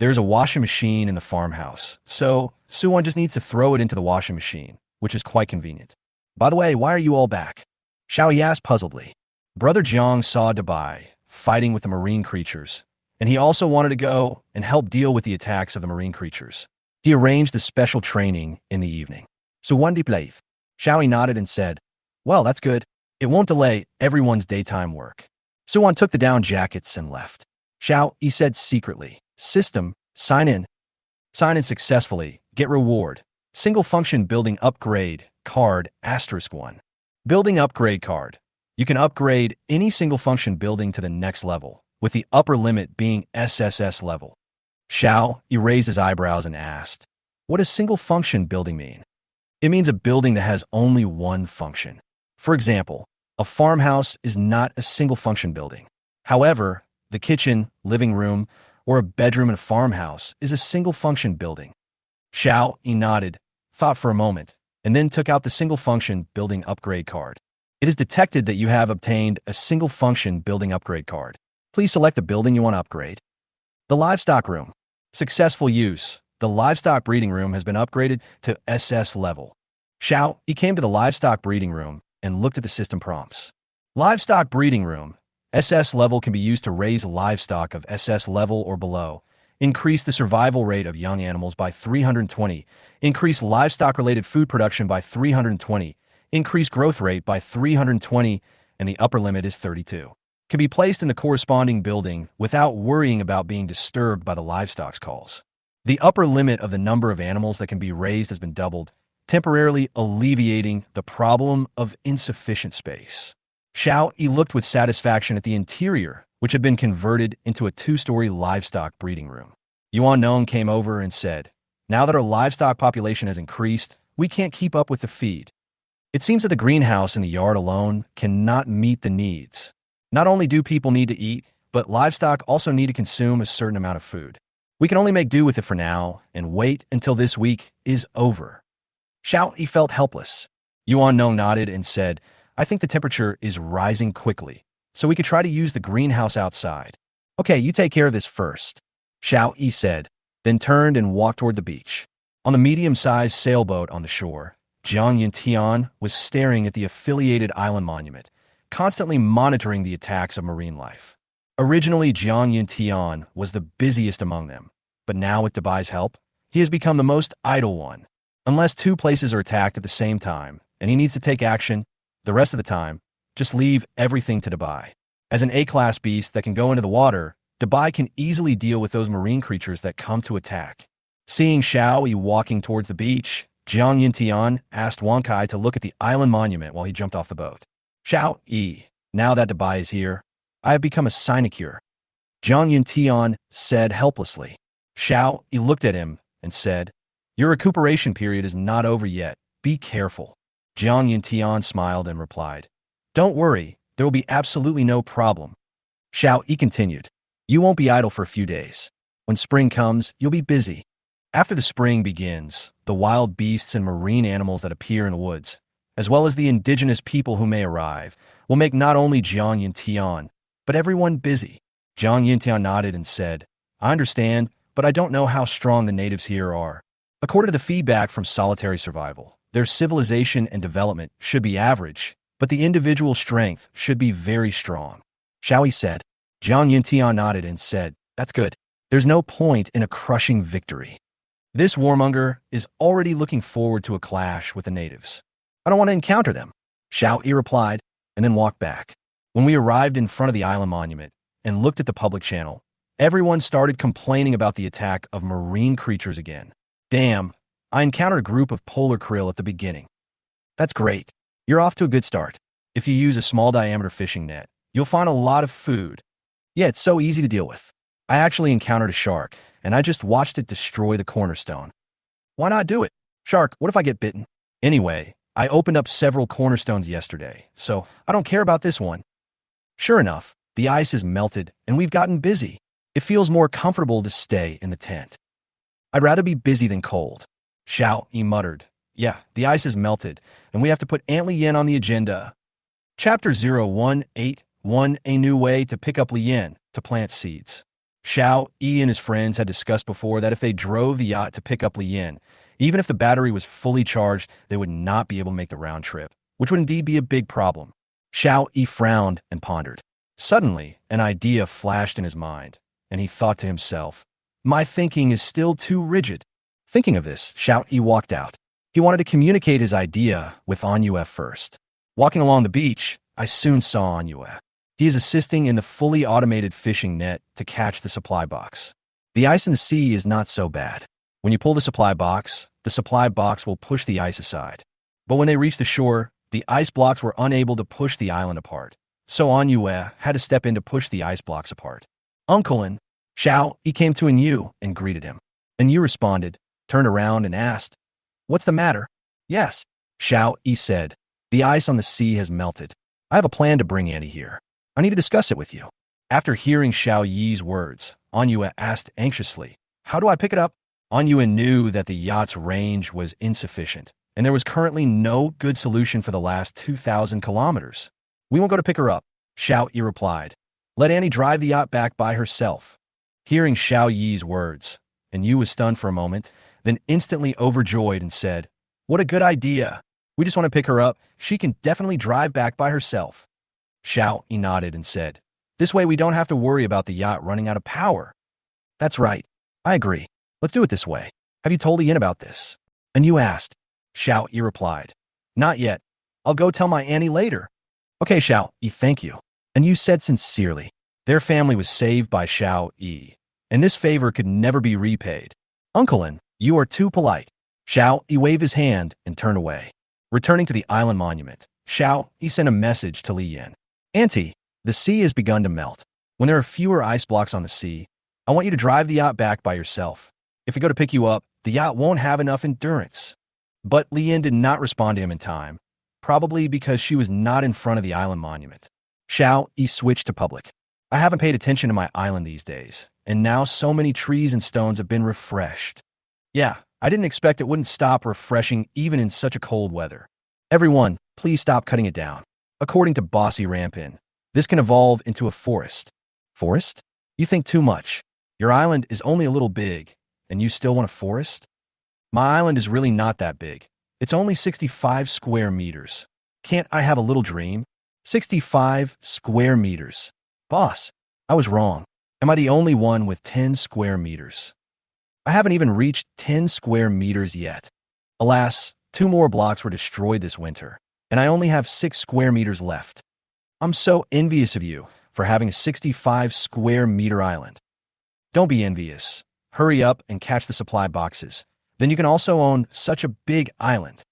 There's a washing machine in the farmhouse, so Suwon just needs to throw it into the washing machine, which is quite convenient. By the way, why are you all back? Xiao Yi asked puzzledly. Brother Jiang saw Dabai fighting with the marine creatures, and he also wanted to go and help deal with the attacks of the marine creatures. He arranged the special training in the evening. Suwon de Xiao Yi nodded and said, well, that's good. It won't delay everyone's daytime work. Suwon took the down jackets and left. Xiao Yi said secretly, System, sign in. Sign in successfully, get reward. Single function building upgrade, card, *1. Building upgrade card. You can upgrade any single function building to the next level, with the upper limit being SSS level. Xiao Yi raised his eyebrows and asked, what does single function building mean? It means a building that has only one function. For example, a farmhouse is not a single function building. However, the kitchen, living room, or a bedroom in a farmhouse is a single function building. Xiao Yi nodded, thought for a moment, and then took out the single function building upgrade card. It is detected that you have obtained a single function building upgrade card. Please select the building you want to upgrade. The livestock room. Successful use. The livestock breeding room has been upgraded to SS level. Xiao Yi came to the livestock breeding room and looked at the system prompts. Livestock breeding room. SS level can be used to raise livestock of SS level or below, increase the survival rate of young animals by 320, increase livestock-related food production by 320, increase growth rate by 320, and the upper limit is 32. Can be placed in the corresponding building without worrying about being disturbed by the livestock's calls. The upper limit of the number of animals that can be raised has been doubled, temporarily alleviating the problem of insufficient space. Xiao Yi looked with satisfaction at the interior, which had been converted into a 2-story livestock breeding room. Yuan Nong came over and said, now that our livestock population has increased, we can't keep up with the feed. It seems that the greenhouse in the yard alone cannot meet the needs. Not only do people need to eat, but livestock also need to consume a certain amount of food. We can only make do with it for now and wait until this week is over. Xiao Yi felt helpless. Yuan No nodded and said, I think the temperature is rising quickly, so we could try to use the greenhouse outside. Okay, you take care of this first, Xiao Yi said, then turned and walked toward the beach. On the medium-sized sailboat on the shore, Jiang Yintian was staring at the affiliated island monument, constantly monitoring the attacks of marine life. Originally, Jiang Yintian was the busiest among them, but now with Dubai's help, he has become the most idle one. Unless two places are attacked at the same time, and he needs to take action, the rest of the time, just leave everything to Dubai. As an A-class beast that can go into the water, Dubai can easily deal with those marine creatures that come to attack. Seeing Xiao Yi walking towards the beach, Jiang Yintian asked Wang Kai to look at the island monument while he jumped off the boat. Xiao Yi, now that Dubai is here, I have become a sinecure, Jiang Yintian said helplessly. Xiao Yi looked at him and said, Your recuperation period is not over yet. Be careful. Jiang Yintian smiled and replied, Don't worry, there will be absolutely no problem. Xiao Yi continued, You won't be idle for a few days. When spring comes, you'll be busy. After the spring begins, the wild beasts and marine animals that appear in the woods, as well as the indigenous people who may arrive, will make not only Jiang Yintian, but everyone busy. Jiang Yintian nodded and said, I understand, but I don't know how strong the natives here are. According to the feedback from Solitary Survival, their civilization and development should be average, but the individual strength should be very strong. Xiao Yi said. Jiang Yintian nodded and said, That's good. There's no point in a crushing victory. This warmonger is already looking forward to a clash with the natives. I don't want to encounter them, Xiao Yi replied, and then walked back. When we arrived in front of the island monument and looked at the public channel, everyone started complaining about the attack of marine creatures again. Damn, I encountered a group of polar krill at the beginning. That's great. You're off to a good start. If you use a small diameter fishing net, you'll find a lot of food. Yeah, it's so easy to deal with. I actually encountered a shark, and I just watched it destroy the cornerstone. Why not do it? Shark, what if I get bitten? Anyway, I opened up several cornerstones yesterday, so I don't care about this one. Sure enough, the ice has melted, and we've gotten busy. It feels more comfortable to stay in the tent. I'd rather be busy than cold. Xiao Yi muttered. Yeah, the ice has melted, and we have to put Aunt Lian on the agenda. Chapter 0181, A New Way to Pick Up Lian to Plant Seeds. Xiao Yi and his friends had discussed before that if they drove the yacht to pick up Lian, even if the battery was fully charged, they would not be able to make the round trip, which would indeed be a big problem. Xiao Yi frowned and pondered. Suddenly, an idea flashed in his mind, and he thought to himself, My thinking is still too rigid. Thinking of this, Xiao Yi walked out. He wanted to communicate his idea with Anyue first. Walking along the beach, I soon saw Anyue. He is assisting in the fully automated fishing net to catch the supply box. The ice in the sea is not so bad. When you pull the supply box will push the ice aside. But when they reached the shore, the ice blocks were unable to push the island apart. So Anyue had to step in to push the ice blocks apart. Uncle Xiao Yi came to Anyu and greeted him. Anyu responded, turned around and asked, What's the matter? Yes, Xiao Yi said. The ice on the sea has melted. I have a plan to bring Annie here. I need to discuss it with you. After hearing Xiao Yi's words, Anyue asked anxiously, How do I pick it up? Anyue knew that the yacht's range was insufficient, and there was currently no good solution for the last 2,000 kilometers. We won't go to pick her up, Xiao Yi replied. Let Annie drive the yacht back by herself. Hearing Xiao Yi's words, Anyue was stunned for a moment, then instantly overjoyed and said, What a good idea. We just want to pick her up. She can definitely drive back by herself. Xiao Yi nodded and said, This way we don't have to worry about the yacht running out of power. That's right. I agree. Let's do it this way. Have you told Ian about this? Anyue asked. Xiao Yi replied, Not yet. I'll go tell my Annie later. Okay, Xiao Yi, thank you. Anyue said sincerely. Their family was saved by Xiao Yi, and this favor could never be repaid. Uncle, you are too polite. Xiao Yi waved his hand and turned away. Returning to the island monument, Xiao Yi sent a message to Li Yan. Auntie, the sea has begun to melt. When there are fewer ice blocks on the sea, I want you to drive the yacht back by yourself. If we go to pick you up, the yacht won't have enough endurance. But Li Yan did not respond to him in time, probably because she was not in front of the island monument. Xiao Yi switched to public. I haven't paid attention to my island these days, and now so many trees and stones have been refreshed. Yeah, I didn't expect it wouldn't stop refreshing even in such a cold weather. Everyone, please stop cutting it down. According to Bossy Rampin, this can evolve into a forest. Forest? You think too much. Your island is only a little big, and you still want a forest? My island is really not that big. It's only 65 square meters. Can't I have a little dream? 65 square meters. Boss, I was wrong. Am I the only one with 10 square meters? I haven't even reached 10 square meters yet. Alas, 2 more blocks were destroyed this winter, and I only have 6 square meters left. I'm so envious of you for having a 65 square meter island. Don't be envious. Hurry up and catch the supply boxes. Then you can also own such a big island.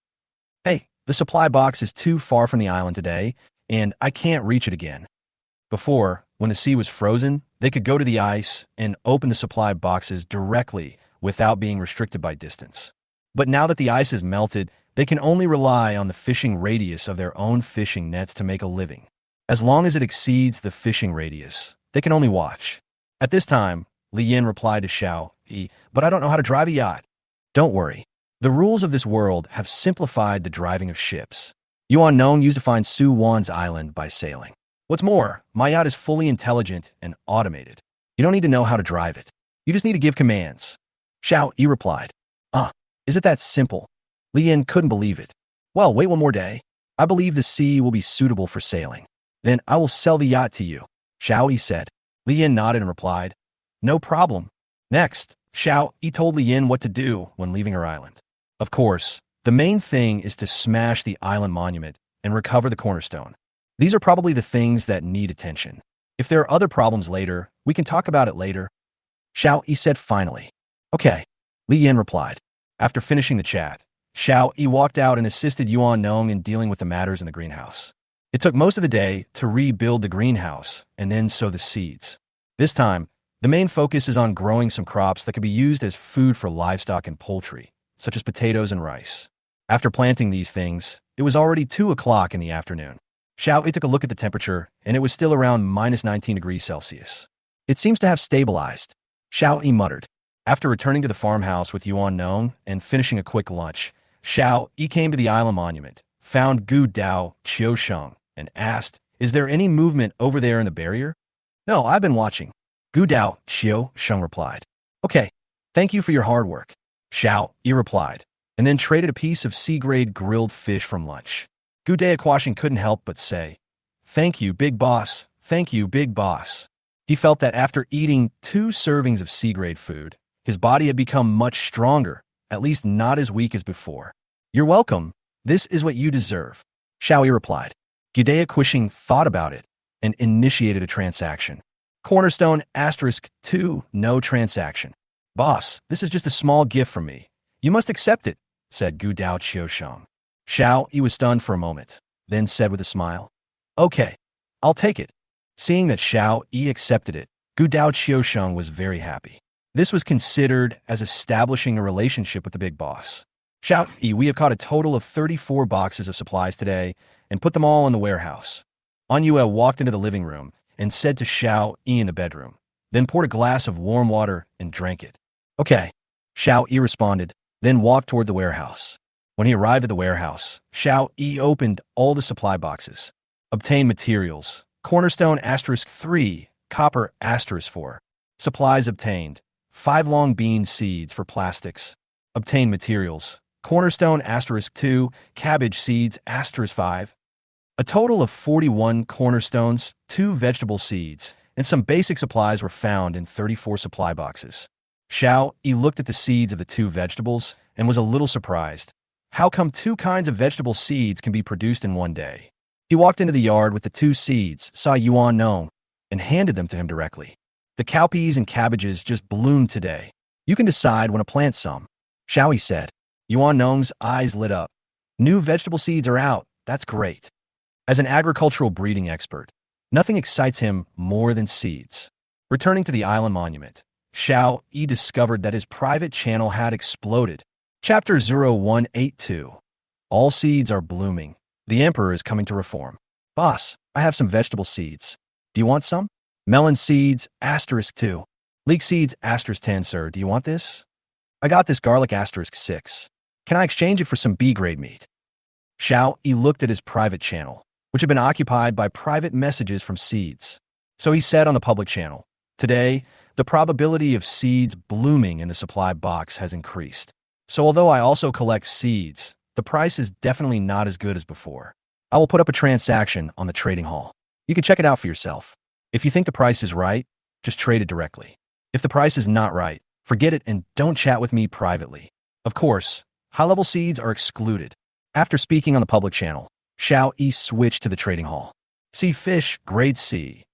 Hey, the supply box is too far from the island today, and I can't reach it again. Before, when the sea was frozen, they could go to the ice and open the supply boxes directly without being restricted by distance. But now that the ice is melted, they can only rely on the fishing radius of their own fishing nets to make a living. As long as it exceeds the fishing radius, they can only watch. At this time, Li Yin replied to Xiao Yi, but I don't know how to drive a yacht. Don't worry. The rules of this world have simplified the driving of ships. Yuan Nong used to find Su Wan's island by sailing. What's more, my yacht is fully intelligent and automated. You don't need to know how to drive it. You just need to give commands. Xiao Yi replied. Is it that simple? Li Yin couldn't believe it. Well, wait one more day. I believe the sea will be suitable for sailing. Then I will sell the yacht to you, Xiao Yi said. Li Yin nodded and replied, no problem. Next, Xiao Yi told Li Yin what to do when leaving her island. Of course, the main thing is to smash the island monument and recover the cornerstone. These are probably the things that need attention. If there are other problems later, we can talk about it later. Xiao Yi said finally. Okay, Li Yin replied. After finishing the chat, Xiao Yi walked out and assisted Yuan Nong in dealing with the matters in the greenhouse. It took most of the day to rebuild the greenhouse and then sow the seeds. This time, the main focus is on growing some crops that could be used as food for livestock and poultry, such as potatoes and rice. After planting these things, it was already 2 o'clock in the afternoon. Xiao Yi took a look at the temperature, and it was still around minus 19 degrees Celsius. It seems to have stabilized, Xiao Yi muttered. After returning to the farmhouse with Yuan Nong and finishing a quick lunch, Xiao Yi came to the island monument, found Gu Dao Qiusheng, and asked, is there any movement over there in the barrier? No, I've been watching. Gu Dao Qiusheng replied. Okay, thank you for your hard work, Xiao Yi replied, and then traded a piece of C-grade grilled fish from lunch. Gu Dao couldn't help but say, thank you, big boss. Thank you, big boss. He felt that after eating 2 servings of C-grade food, his body had become much stronger, at least not as weak as before. You're welcome. This is what you deserve, Xiao Yi replied. Gu Dao thought about it and initiated a transaction. Cornerstone *2, no transaction. Boss, this is just a small gift from me. You must accept it, said Gu Dao Qiusheng. Xiao Yi was stunned for a moment, then said with a smile, okay, I'll take it. Seeing that Xiao Yi accepted it, Gu Dao Qiusheng was very happy. This was considered as establishing a relationship with the big boss. Xiao Yi, we have caught a total of 34 boxes of supplies today and put them all in the warehouse. Anyue walked into the living room and said to Xiao Yi in the bedroom, then poured a glass of warm water and drank it. Okay, Xiao Yi responded, then walked toward the warehouse. When he arrived at the warehouse, Xiao Yi opened all the supply boxes. Obtain materials. Cornerstone *3, copper *4. Supplies obtained. 5 long bean seeds for plastics. Obtain materials. Cornerstone *2, cabbage seeds *5. A total of 41 cornerstones, 2 vegetable seeds, and some basic supplies were found in 34 supply boxes. Xiao Yi looked at the seeds of the 2 vegetables and was a little surprised. How come 2 kinds of vegetable seeds can be produced in one day? He walked into the yard with the 2 seeds, saw Yuan Nong, and handed them to him directly. The cowpeas and cabbages just bloomed today. You can decide when to plant some, Xiao Yi said. Yuan Nong's eyes lit up. New vegetable seeds are out. That's great. As an agricultural breeding expert, nothing excites him more than seeds. Returning to the island monument, Xiao Yi discovered that his private channel had exploded. Chapter 0182. All seeds are blooming. The emperor is coming to reform. Boss, I have some vegetable seeds. Do you want some? Melon seeds, asterisk 2. Leek seeds, asterisk 10, sir. Do you want this? I got this garlic, asterisk 6. Can I exchange it for some B-grade meat? Xiao Yi looked at his private channel, which had been occupied by private messages from seeds. So he said on the public channel, "Today, the probability of seeds blooming in the supply box has increased. So although I also collect seeds, the price is definitely not as good as before. I will put up a transaction on the trading hall. You can check it out for yourself. If you think the price is right, just trade it directly. If the price is not right, forget it and don't chat with me privately." Of course, high-level seeds are excluded. After speaking on the public channel, Xiao Yi switched to the trading hall. See fish, grade C,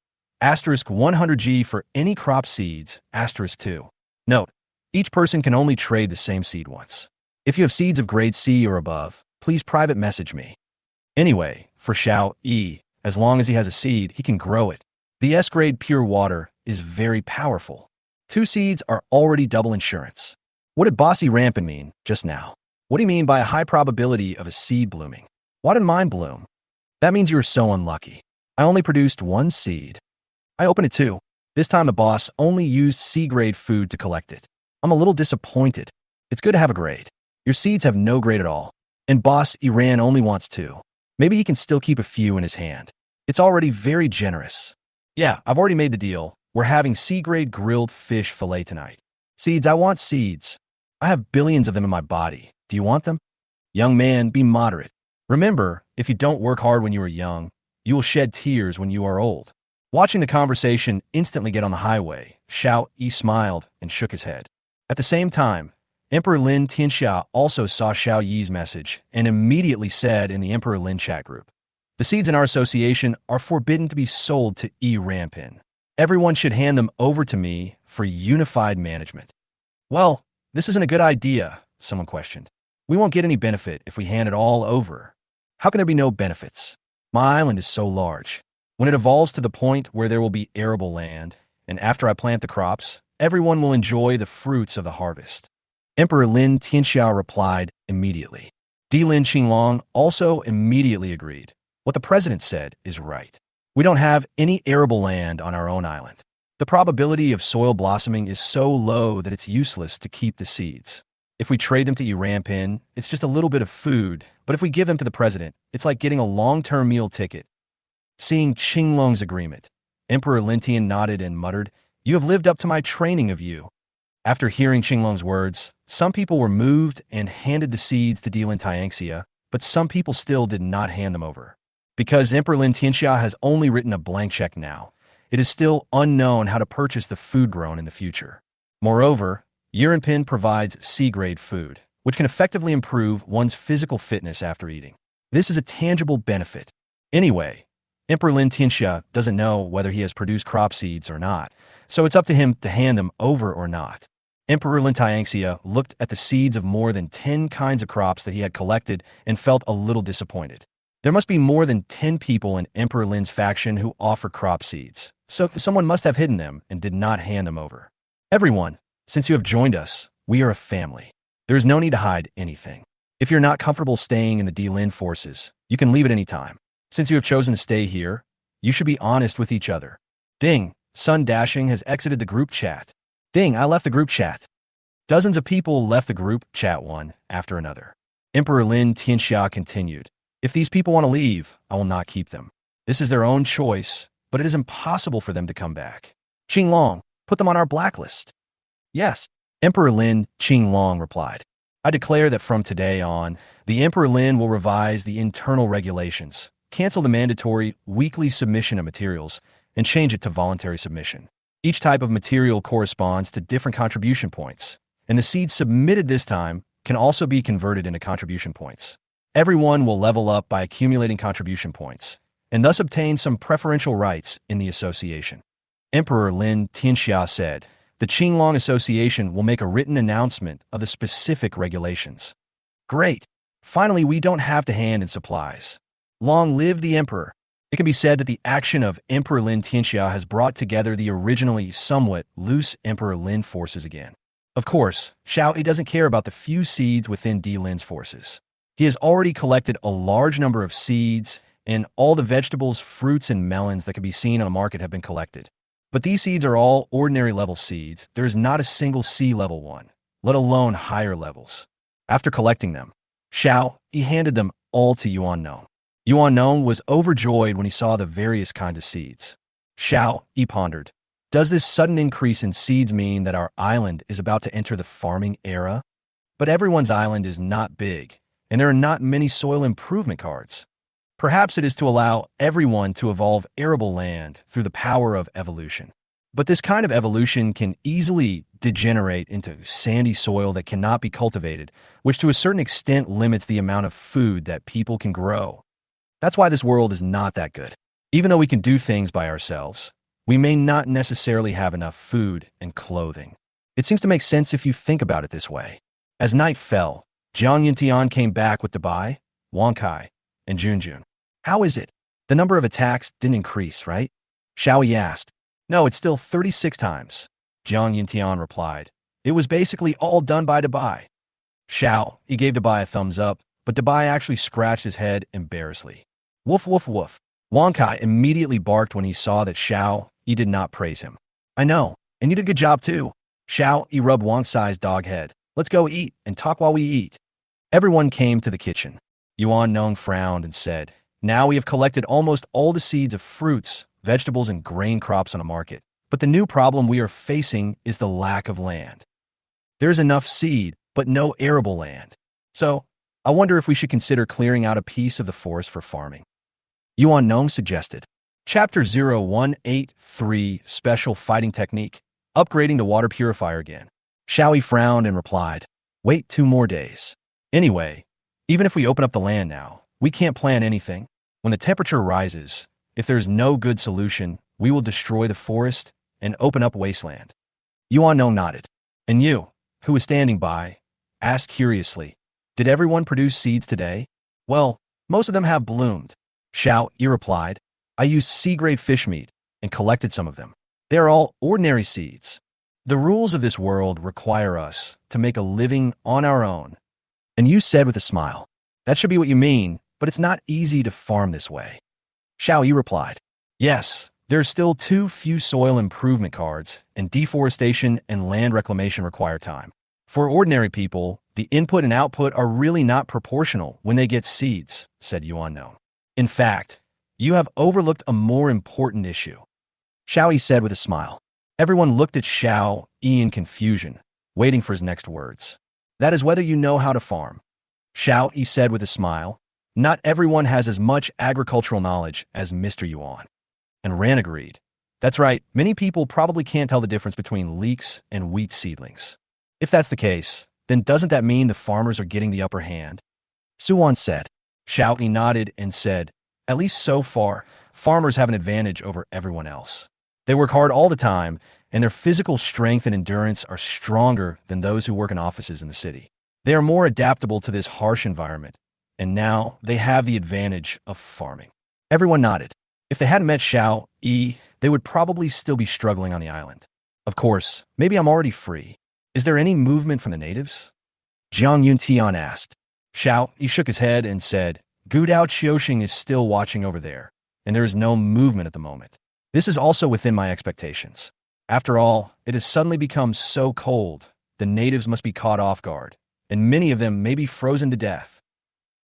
asterisk 100G for any crop seeds, asterisk 2. Note, each person can only trade the same seed once. If you have seeds of grade C or above, please private message me. Anyway, for Xiao Yi, as long as he has a seed, he can grow it. The S-grade pure water is very powerful. 2 seeds are already double insurance. What did Bossy Rampin mean just now? What do you mean by a high probability of a seed blooming? Why did mine bloom? That means you were so unlucky. I only produced 1 seed. I opened it too. This time the boss only used C-grade food to collect it. I'm a little disappointed. It's good to have a grade. Your seeds have no grade at all. And boss Iran only wants 2. Maybe he can still keep a few in his hand. It's already very generous. Yeah, I've already made the deal. We're having C-grade grilled fish fillet tonight. Seeds, I want seeds. I have billions of them in my body. Do you want them? Young man, be moderate. Remember, if you don't work hard when you are young, you will shed tears when you are old. Watching the conversation instantly get on the highway, Xiao Yi smiled and shook his head. At the same time, Emperor Lin Tianxia also saw Xiao Yi's message and immediately said in the Emperor Lin chat group, "The seeds in our association are forbidden to be sold to Yi Rampin. Everyone should hand them over to me for unified management." Well, this isn't a good idea, someone questioned. We won't get any benefit if we hand it all over. How can there be no benefits? My island is so large. When it evolves to the point where there will be arable land, and after I plant the crops, everyone will enjoy the fruits of the harvest. Emperor Lin Tianxia replied immediately. Di Lin Qinglong also immediately agreed. What the president said is right. We don't have any arable land on our own island. The probability of soil blossoming is so low that it's useless to keep the seeds. If we trade them to Yi Rampin, it's just a little bit of food, but if we give them to the president, it's like getting a long-term meal ticket. Seeing Qinglong's agreement, Emperor Lintian nodded and muttered, "You have lived up to my training of you." After hearing Qinglong's words, some people were moved and handed the seeds to Di Lin Tianxia, but some people still did not hand them over. Because Emperor Lin Tianxia has only written a blank check now, it is still unknown how to purchase the food grown in the future. Moreover, Yiranpin provides C-grade food, which can effectively improve one's physical fitness after eating. This is a tangible benefit. Anyway, Emperor Lin Tianxia doesn't know whether he has produced crop seeds or not, so it's up to him to hand them over or not. Emperor Lin Tianxia looked at the seeds of more than 10 kinds of crops that he had collected and felt a little disappointed. There must be more than 10 people in Emperor Lin's faction who offer crop seeds, so someone must have hidden them and did not hand them over. Everyone, since you have joined us, we are a family. There is no need to hide anything. If you're not comfortable staying in the D Lin forces, you can leave at any time. Since you have chosen to stay here, you should be honest with each other. Ding, Sun Dashing has exited the group chat. Ding, I left the group chat. Dozens of people left the group chat one after another. Emperor Lin Tianxia continued, "If these people want to leave, I will not keep them. This is their own choice, but it is impossible for them to come back. Qinglong, put them on our blacklist." "Yes," Emperor Lin Qinglong replied. "I declare that from today on, the Emperor Lin will revise the internal regulations, cancel the mandatory weekly submission of materials, and change it to voluntary submission. Each type of material corresponds to different contribution points, and the seeds submitted this time can also be converted into contribution points. Everyone will level up by accumulating contribution points, and thus obtain some preferential rights in the association." Emperor Lin Tianxia said, "The Qinglong Association will make a written announcement of the specific regulations." Great! Finally, we don't have to hand in supplies. Long live the Emperor! It can be said that the action of Emperor Lin Tianxia has brought together the originally somewhat loose Emperor Lin forces again. Of course, Xiao Yi doesn't care about the few seeds within Di Lin's forces. He has already collected a large number of seeds and all the vegetables, fruits, and melons that can be seen on a market have been collected. But these seeds are all ordinary level seeds. There is not a single sea level one, let alone higher levels. After collecting them, he handed them all to Yuan Nong. Yuan Nong was overjoyed when he saw the various kinds of seeds. He pondered. Does this sudden increase in seeds mean that our island is about to enter the farming era? But everyone's island is not big, and there are not many soil improvement cards. Perhaps it is to allow everyone to evolve arable land through the power of evolution. But this kind of evolution can easily degenerate into sandy soil that cannot be cultivated, which to a certain extent limits the amount of food that people can grow. That's why this world is not that good. Even though we can do things by ourselves, we may not necessarily have enough food and clothing. It seems to make sense if you think about it this way. As night fell, Jiang Yintian came back with Dabai, Wang Kai, and Junjun. How is it? The number of attacks didn't increase, right? Xiaoyi asked. No, it's still 36 times. Jiang Yintian replied. It was basically all done by Dabai. He gave Dabai a thumbs up, but Dabai actually scratched his head embarrassedly. Woof, woof, woof. Wang Kai immediately barked when he saw that he did not praise him. I know, and you did a good job too. He rubbed Wang Sai's dog head. Let's go eat and talk while we eat. Everyone came to the kitchen. Yuan Nong frowned and said, now we have collected almost all the seeds of fruits, vegetables, and grain crops on a market. But the new problem we are facing is the lack of land. There's enough seed, but no arable land. So, I wonder if we should consider clearing out a piece of the forest for farming. Yuan Nong suggested. Chapter 0183 Special Fighting Technique. Upgrading the water purifier again. Xiaoyi frowned and replied, wait 2 more days. Anyway, even if we open up the land now, we can't plant anything. When the temperature rises, if there's no good solution, we will destroy the forest and open up wasteland. Yuan Nong nodded. And you, who was standing by, asked curiously, did everyone produce seeds today? Well, most of them have bloomed. He replied, I used sea-grade fish meat and collected some of them. They are all ordinary seeds. The rules of this world require us to make a living on our own. And you said with a smile, that should be what you mean, but it's not easy to farm this way. He replied, yes, there are still too few soil improvement cards, and deforestation and land reclamation require time. For ordinary people, the input and output are really not proportional when they get seeds, said Yuan Nong. In fact, you have overlooked a more important issue. Xiaoyi said with a smile. Everyone looked at Xiaoyi in confusion, waiting for his next words. That is whether you know how to farm. Xiaoyi said with a smile. Not everyone has as much agricultural knowledge as Mr. Yuan. And Ran agreed. That's right, many people probably can't tell the difference between leeks and wheat seedlings. If that's the case, then doesn't that mean the farmers are getting the upper hand? Suwan said. Xiaoyi nodded and said, at least so far, farmers have an advantage over everyone else. They work hard all the time, and their physical strength and endurance are stronger than those who work in offices in the city. They are more adaptable to this harsh environment, and now they have the advantage of farming. Everyone nodded. If they hadn't met Xiaoyi, they would probably still be struggling on the island. Of course, maybe I'm already free. Is there any movement from the natives? Jiang Yuntian asked. He shook his head and said, Gu Dao Qiuxing is still watching over there, and there is no movement at the moment. This is also within my expectations. After all, it has suddenly become so cold, the natives must be caught off guard, and many of them may be frozen to death.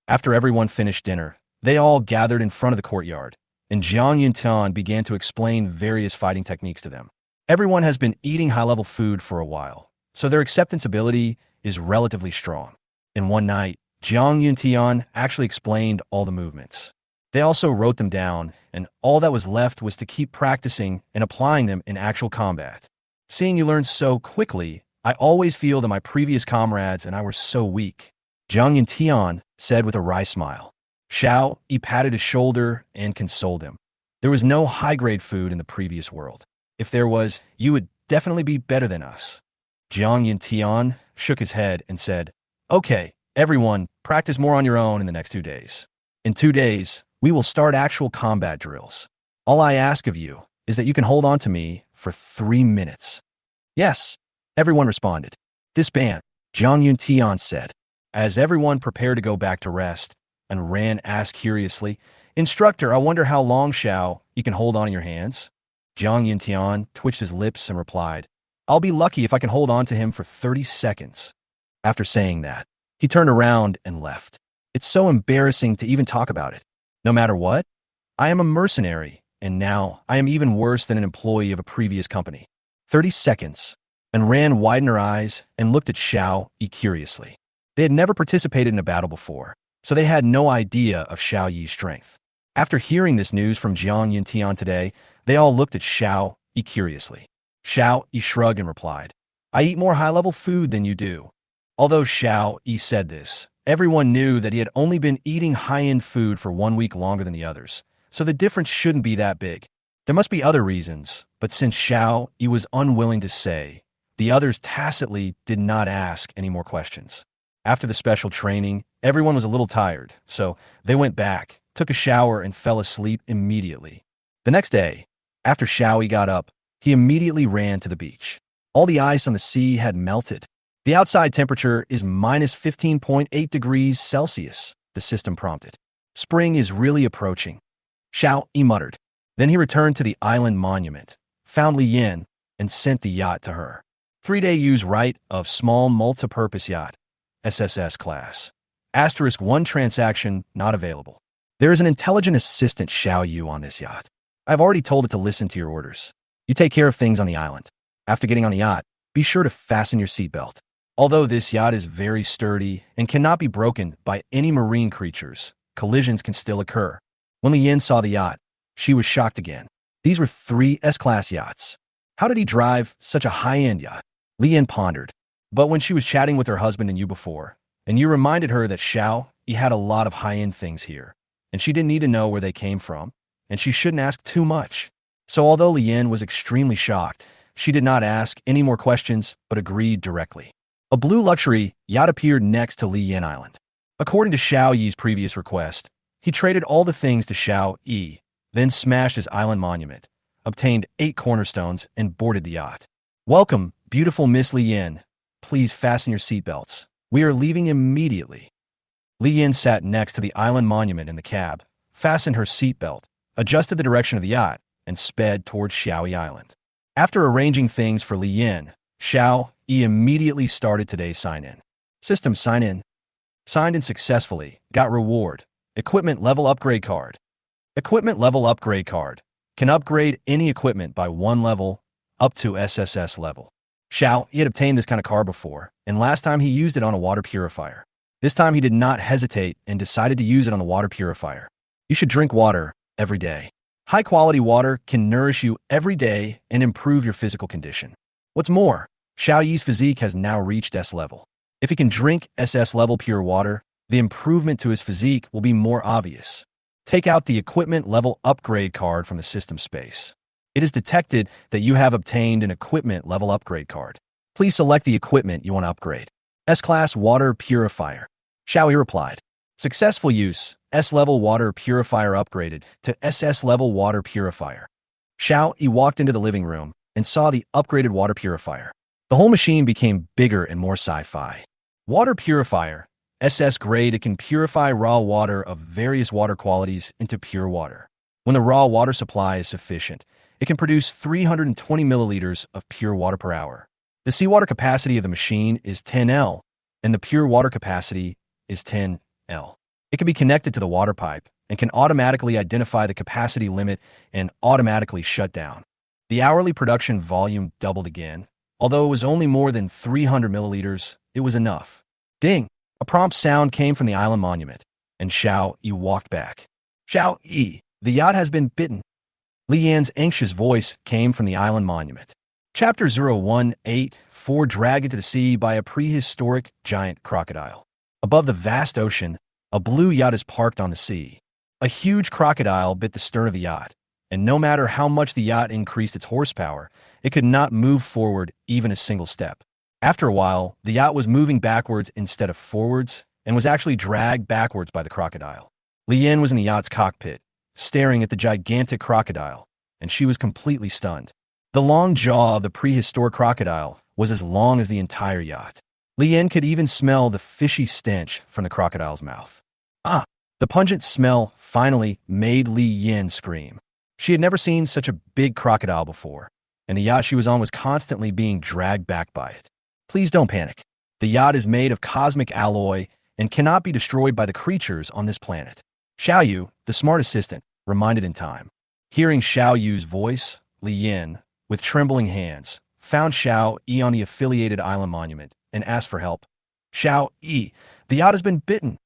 After everyone finished dinner, they all gathered in front of the courtyard, and Jiang Yuntian began to explain various fighting techniques to them. Everyone has been eating high-level food for a while, so their acceptance ability is relatively strong. In one night, Jiang Yuntian actually explained all the movements. They also wrote them down, and all that was left was to keep practicing and applying them in actual combat. Seeing you learn so quickly, I always feel that my previous comrades and I were so weak. Jiang Yuntian said with a wry smile. He patted his shoulder and consoled him. There was no high-grade food in the previous world. If there was, you would definitely be better than us. Jiang Yuntian shook his head and said, okay, everyone, practice more on your own in the next 2 days. In 2 days, we will start actual combat drills. All I ask of you is that you can hold on to me for 3 minutes. Yes, everyone responded. Disband, Jiang Yuntian said. As everyone prepared to go back to rest, and Ran asked curiously, Instructor, I wonder how long, Xiao, you can hold on in your hands? Jiang Yintian twitched his lips and replied, I'll be lucky if I can hold on to him for 30 seconds. After saying that, he turned around and left. It's so embarrassing to even talk about it. No matter what, I am a mercenary, and now I am even worse than an employee of a previous company. 30 seconds, and Ran widened her eyes and looked at Xiao Yi curiously. They had never participated in a battle before, so they had no idea of Xiao Yi's strength. After hearing this news from Jiang Yintian today, they all looked at Xiao Yi curiously. Xiao Yi shrugged and replied, I eat more high-level food than you do. Although Xiao Yi said this, everyone knew that he had only been eating high-end food for 1 week longer than the others, so the difference shouldn't be that big. There must be other reasons, but since Xiao Yi was unwilling to say, the others tacitly did not ask any more questions. After the special training, everyone was a little tired, so they went back, took a shower, and fell asleep immediately. The next day, after Xiao Yi got up, he immediately ran to the beach. All the ice on the sea had melted. The outside temperature is minus 15.8 degrees Celsius, the system prompted. Spring is really approaching. Xiao Yi muttered. Then he returned to the island monument, found Li Yin, and sent the yacht to her. 3-day use right of small multi-purpose yacht, SSS class. Asterisk 1 transaction not available. There is an intelligent assistant Xiao Yu on this yacht. I've already told it to listen to your orders. You take care of things on the island. After getting on the yacht, be sure to fasten your seatbelt. Although this yacht is very sturdy and cannot be broken by any marine creatures, collisions can still occur. When Li Yin saw the yacht, she was shocked again. These were 3 S-class yachts. How did he drive such a high-end yacht? Li Yin pondered. But when she was chatting with her husband and you before, and you reminded her that Xiao Yi had a lot of high-end things here, and she didn't need to know where they came from, and she shouldn't ask too much. So although Li Yin was extremely shocked, she did not ask any more questions, but agreed directly. A blue luxury yacht appeared next to Li Yin Island. According to Xiao Yi's previous request, he traded all the things to Xiao Yi, then smashed his island monument, obtained 8 cornerstones, and boarded the yacht. Welcome, beautiful Miss Li Yin. Please fasten your seatbelts. We are leaving immediately. Li Yin sat next to the island monument in the cab, fastened her seatbelt, adjusted the direction of the yacht, and sped towards Xiao Yi Island. After arranging things for Li Yin, Xiao Yi immediately started today's sign-in. System sign-in. Signed in successfully. Got reward. Equipment level upgrade card. Equipment level upgrade card. Can upgrade any equipment by 1 level up to SSS level. Xiao Yi had obtained this kind of card before, and last time he used it on a water purifier. This time he did not hesitate and decided to use it on the water purifier. You should drink water every day. High-quality water can nourish you every day and improve your physical condition. What's more, Xiao Yi's physique has now reached S level. If he can drink SS level pure water, the improvement to his physique will be more obvious. Take out the equipment level upgrade card from the system space. It is detected that you have obtained an equipment level upgrade card. Please select the equipment you want to upgrade. S-Class Water Purifier. Xiao Yi replied. Successful use. S-Level Water Purifier upgraded to SS-Level Water Purifier. Xiao Yi walked into the living room and saw the upgraded water purifier. The whole machine became bigger and more sci-fi. Water Purifier. SS grade, it can purify raw water of various water qualities into pure water. When the raw water supply is sufficient, it can produce 320 milliliters of pure water per hour. The seawater capacity of the machine is 10 L, and the pure water capacity is 10 L. It can be connected to the water pipe and can automatically identify the capacity limit and automatically shut down. The hourly production volume doubled again. Although it was only more than 300 milliliters, it was enough. Ding! A prompt sound came from the island monument, and Xiao Yi walked back. Xiao Yi, the yacht has been bitten. Li Yan's anxious voice came from the island monument. Chapter 0184 Dragged into the sea by a prehistoric giant crocodile. Above the vast ocean, a blue yacht is parked on the sea. A huge crocodile bit the stern of the yacht, and no matter how much the yacht increased its horsepower, it could not move forward even a single step. After a while, the yacht was moving backwards instead of forwards and was actually dragged backwards by the crocodile. Li Yin was in the yacht's cockpit, staring at the gigantic crocodile, and she was completely stunned. The long jaw of the prehistoric crocodile was as long as the entire yacht. Li Yin could even smell the fishy stench from the crocodile's mouth. Ah! The pungent smell finally made Li Yin scream. She had never seen such a big crocodile before, and the yacht she was on was constantly being dragged back by it. Please don't panic. The yacht is made of cosmic alloy and cannot be destroyed by the creatures on this planet. Xiao Yu, the smart assistant, reminded in time. Hearing Xiao Yu's voice, Li Yin, with trembling hands, found Xiao Yi on the affiliated island monument and asked for help. Xiao Yi, the yacht has been bitten.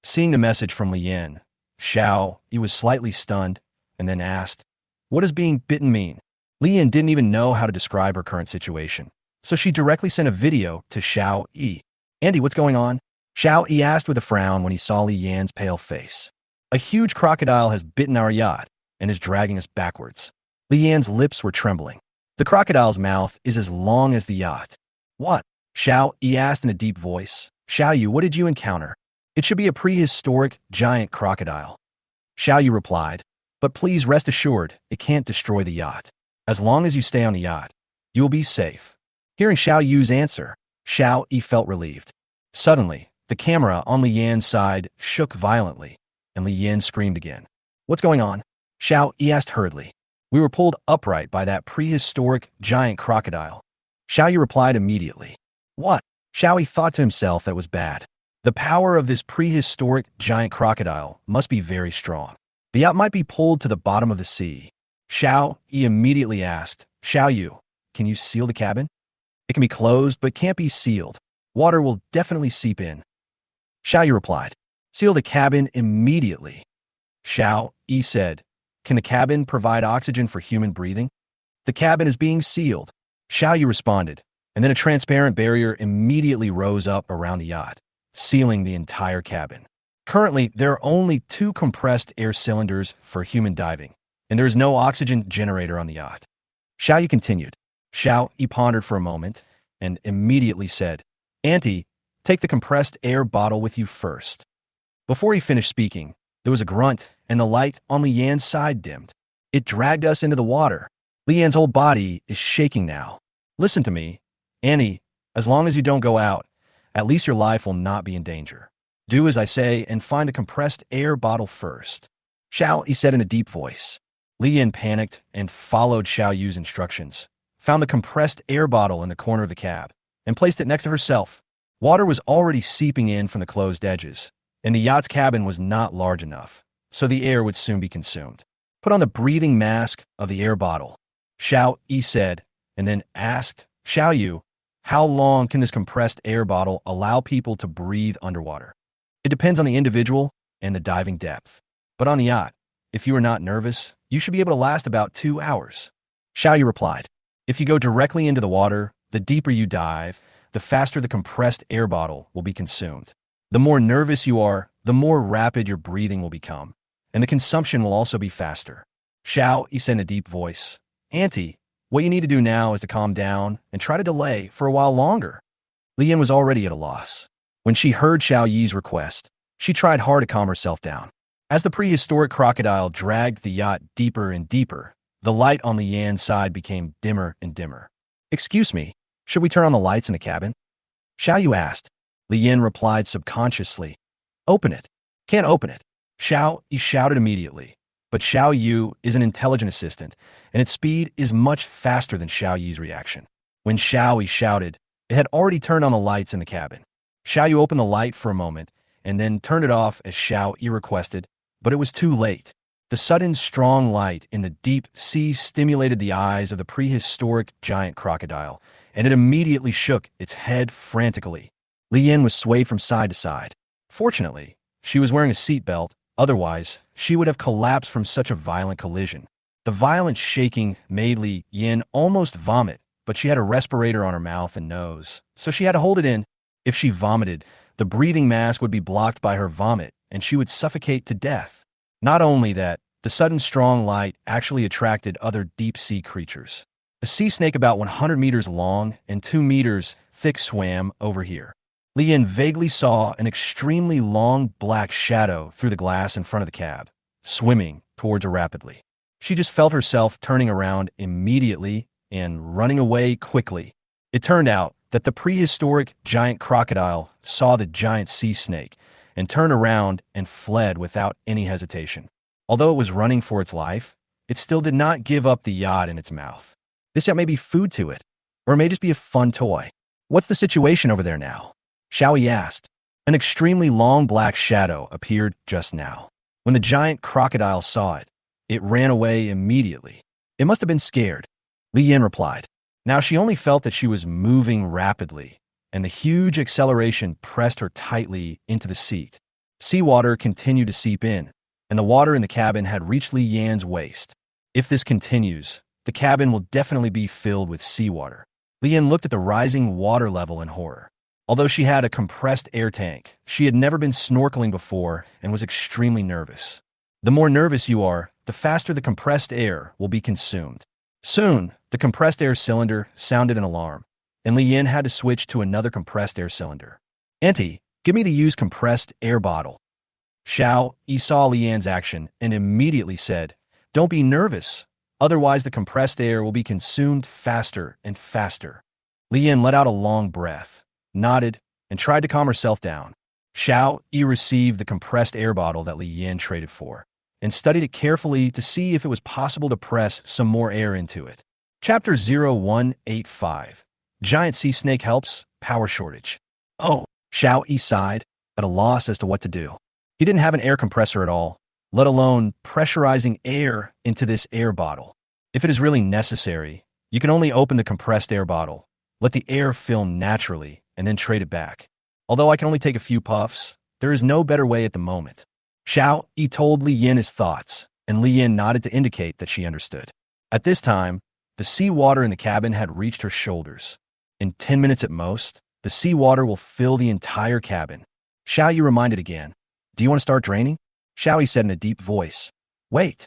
Seeing the message from Li Yin, Xiao Yi was slightly stunned and then asked, "What does being bitten mean?" Li Yin didn't even know how to describe her current situation, so she directly sent a video to Xiao Yi. "Andy, what's going on?" Xiao Yi asked with a frown when he saw Li Yan's pale face. "A huge crocodile has bitten our yacht and is dragging us backwards." Li Yan's lips were trembling. "The crocodile's mouth is as long as the yacht." "What?" Xiao Yi asked in a deep voice. "Xiao Yu, what did you encounter?" "It should be a prehistoric giant crocodile." Xiao Yu replied, "But please rest assured, it can't destroy the yacht. As long as you stay on the yacht, you will be safe." Hearing Xiao Yu's answer, Xiao Yi felt relieved. Suddenly, the camera on Li Yan's side shook violently, and Li Yan screamed again. "What's going on?" Xiao Yi asked hurriedly. "We were pulled upright by that prehistoric giant crocodile." Xiao Yi replied immediately. "What?" Xiao Yi thought to himself that was bad. The power of this prehistoric giant crocodile must be very strong. The yacht might be pulled to the bottom of the sea. Xiao Yi immediately asked, "Xiao Yu, can you seal the cabin?" "It can be closed, but can't be sealed. Water will definitely seep in." Xiao Yu replied, "Seal the cabin immediately." Xiao Yi said, "Can the cabin provide oxygen for human breathing?" "The cabin is being sealed," Xiao Yu responded, and then a transparent barrier immediately rose up around the yacht, sealing the entire cabin. Currently, there are only 2 compressed air cylinders for human diving, and there is no oxygen generator on the yacht. Xiao Yu continued. Xiao Yi pondered for a moment and immediately said, "Auntie, take the compressed air bottle with you first." Before he finished speaking, there was a grunt and the light on Li Yan's side dimmed. "It dragged us into the water. Li Yan's whole body is shaking now. Listen to me, Annie, as long as you don't go out, at least your life will not be in danger. Do as I say and find the compressed air bottle first." Xiao Yi said in a deep voice. Li Yan panicked and followed Xiao Yu's instructions, found the compressed air bottle in the corner of the cab, and placed it next to herself. Water was already seeping in from the closed edges, and the yacht's cabin was not large enough, so the air would soon be consumed. "Put on the breathing mask of the air bottle," Xiao Yi said, and then asked, "Xiao Yu, how long can this compressed air bottle allow people to breathe underwater?" "It depends on the individual and the diving depth. But on the yacht, if you are not nervous, you should be able to last about 2 hours." Xiao Yu replied, "If you go directly into the water, the deeper you dive, the faster the compressed air bottle will be consumed. The more nervous you are, the more rapid your breathing will become, and the consumption will also be faster." Xiao Yi said in a deep voice, "Auntie, what you need to do now is to calm down and try to delay for a while longer." Li Yan was already at a loss. When she heard Xiao Yi's request, she tried hard to calm herself down. As the prehistoric crocodile dragged the yacht deeper and deeper, the light on Li Yan's side became dimmer and dimmer. "Excuse me, should we turn on the lights in the cabin?" Xiao Yu asked. Li Yan replied subconsciously, "Open it." "Can't open it," Xiao Yi shouted immediately. But Xiao Yu is an intelligent assistant, and its speed is much faster than Xiao Yi's reaction. When Xiao Yi shouted, it had already turned on the lights in the cabin. Xiao Yu opened the light for a moment, and then turned it off as Xiao Yi requested, but it was too late. The sudden strong light in the deep sea stimulated the eyes of the prehistoric giant crocodile, and it immediately shook its head frantically. Li Yan was swayed from side to side. Fortunately, she was wearing a seatbelt, otherwise, she would have collapsed from such a violent collision. The violent shaking made Li Yan almost vomit, but she had a respirator on her mouth and nose, so she had to hold it in. If she vomited, the breathing mask would be blocked by her vomit, and she would suffocate to death. Not only that, the sudden strong light actually attracted other deep-sea creatures. A sea snake about 100 meters long and 2 meters thick swam over here. Li Yan vaguely saw an extremely long black shadow through the glass in front of the cab, swimming towards her rapidly. She just felt herself turning around immediately and running away quickly. It turned out that the prehistoric giant crocodile saw the giant sea snake and turned around and fled without any hesitation. Although it was running for its life, it still did not give up the yacht in its mouth. This yacht may be food to it, or it may just be a fun toy. What's the situation over there now? Xiaoyi asked. An extremely long black shadow appeared just now. When the giant crocodile saw it, it ran away immediately. It must have been scared, Li Yin replied. Now she only felt that she was moving rapidly, and the huge acceleration pressed her tightly into the seat. Seawater continued to seep in, and the water in the cabin had reached Li Yan's waist. If this continues, the cabin will definitely be filled with seawater. Li Yan looked at the rising water level in horror. Although she had a compressed air tank, she had never been snorkeling before and was extremely nervous. The more nervous you are, the faster the compressed air will be consumed. Soon, the compressed air cylinder sounded an alarm, and Li Yin had to switch to another compressed air cylinder. Auntie, give me the used compressed air bottle. Xiao Yi saw Li Yan's action and immediately said, Don't be nervous, otherwise the compressed air will be consumed faster and faster. Li Yin let out a long breath, nodded, and tried to calm herself down. Xiao Yi received the compressed air bottle that Li Yin traded for, and studied it carefully to see if it was possible to press some more air into it. Chapter 0185. Giant Sea Snake Helps, Power Shortage. Oh, Xiao Yi sighed, at a loss as to what to do. He didn't have an air compressor at all, let alone pressurizing air into this air bottle. If it is really necessary, you can only open the compressed air bottle, let the air fill naturally, and then trade it back. Although I can only take a few puffs, there is no better way at the moment. Xiao Yi told Li Yin his thoughts, and Li Yin nodded to indicate that she understood. At this time, the seawater in the cabin had reached her shoulders. In 10 minutes at most, the seawater will fill the entire cabin. Xiao Yi reminded again, Do you want to start draining? Xiao Yi said in a deep voice. Wait.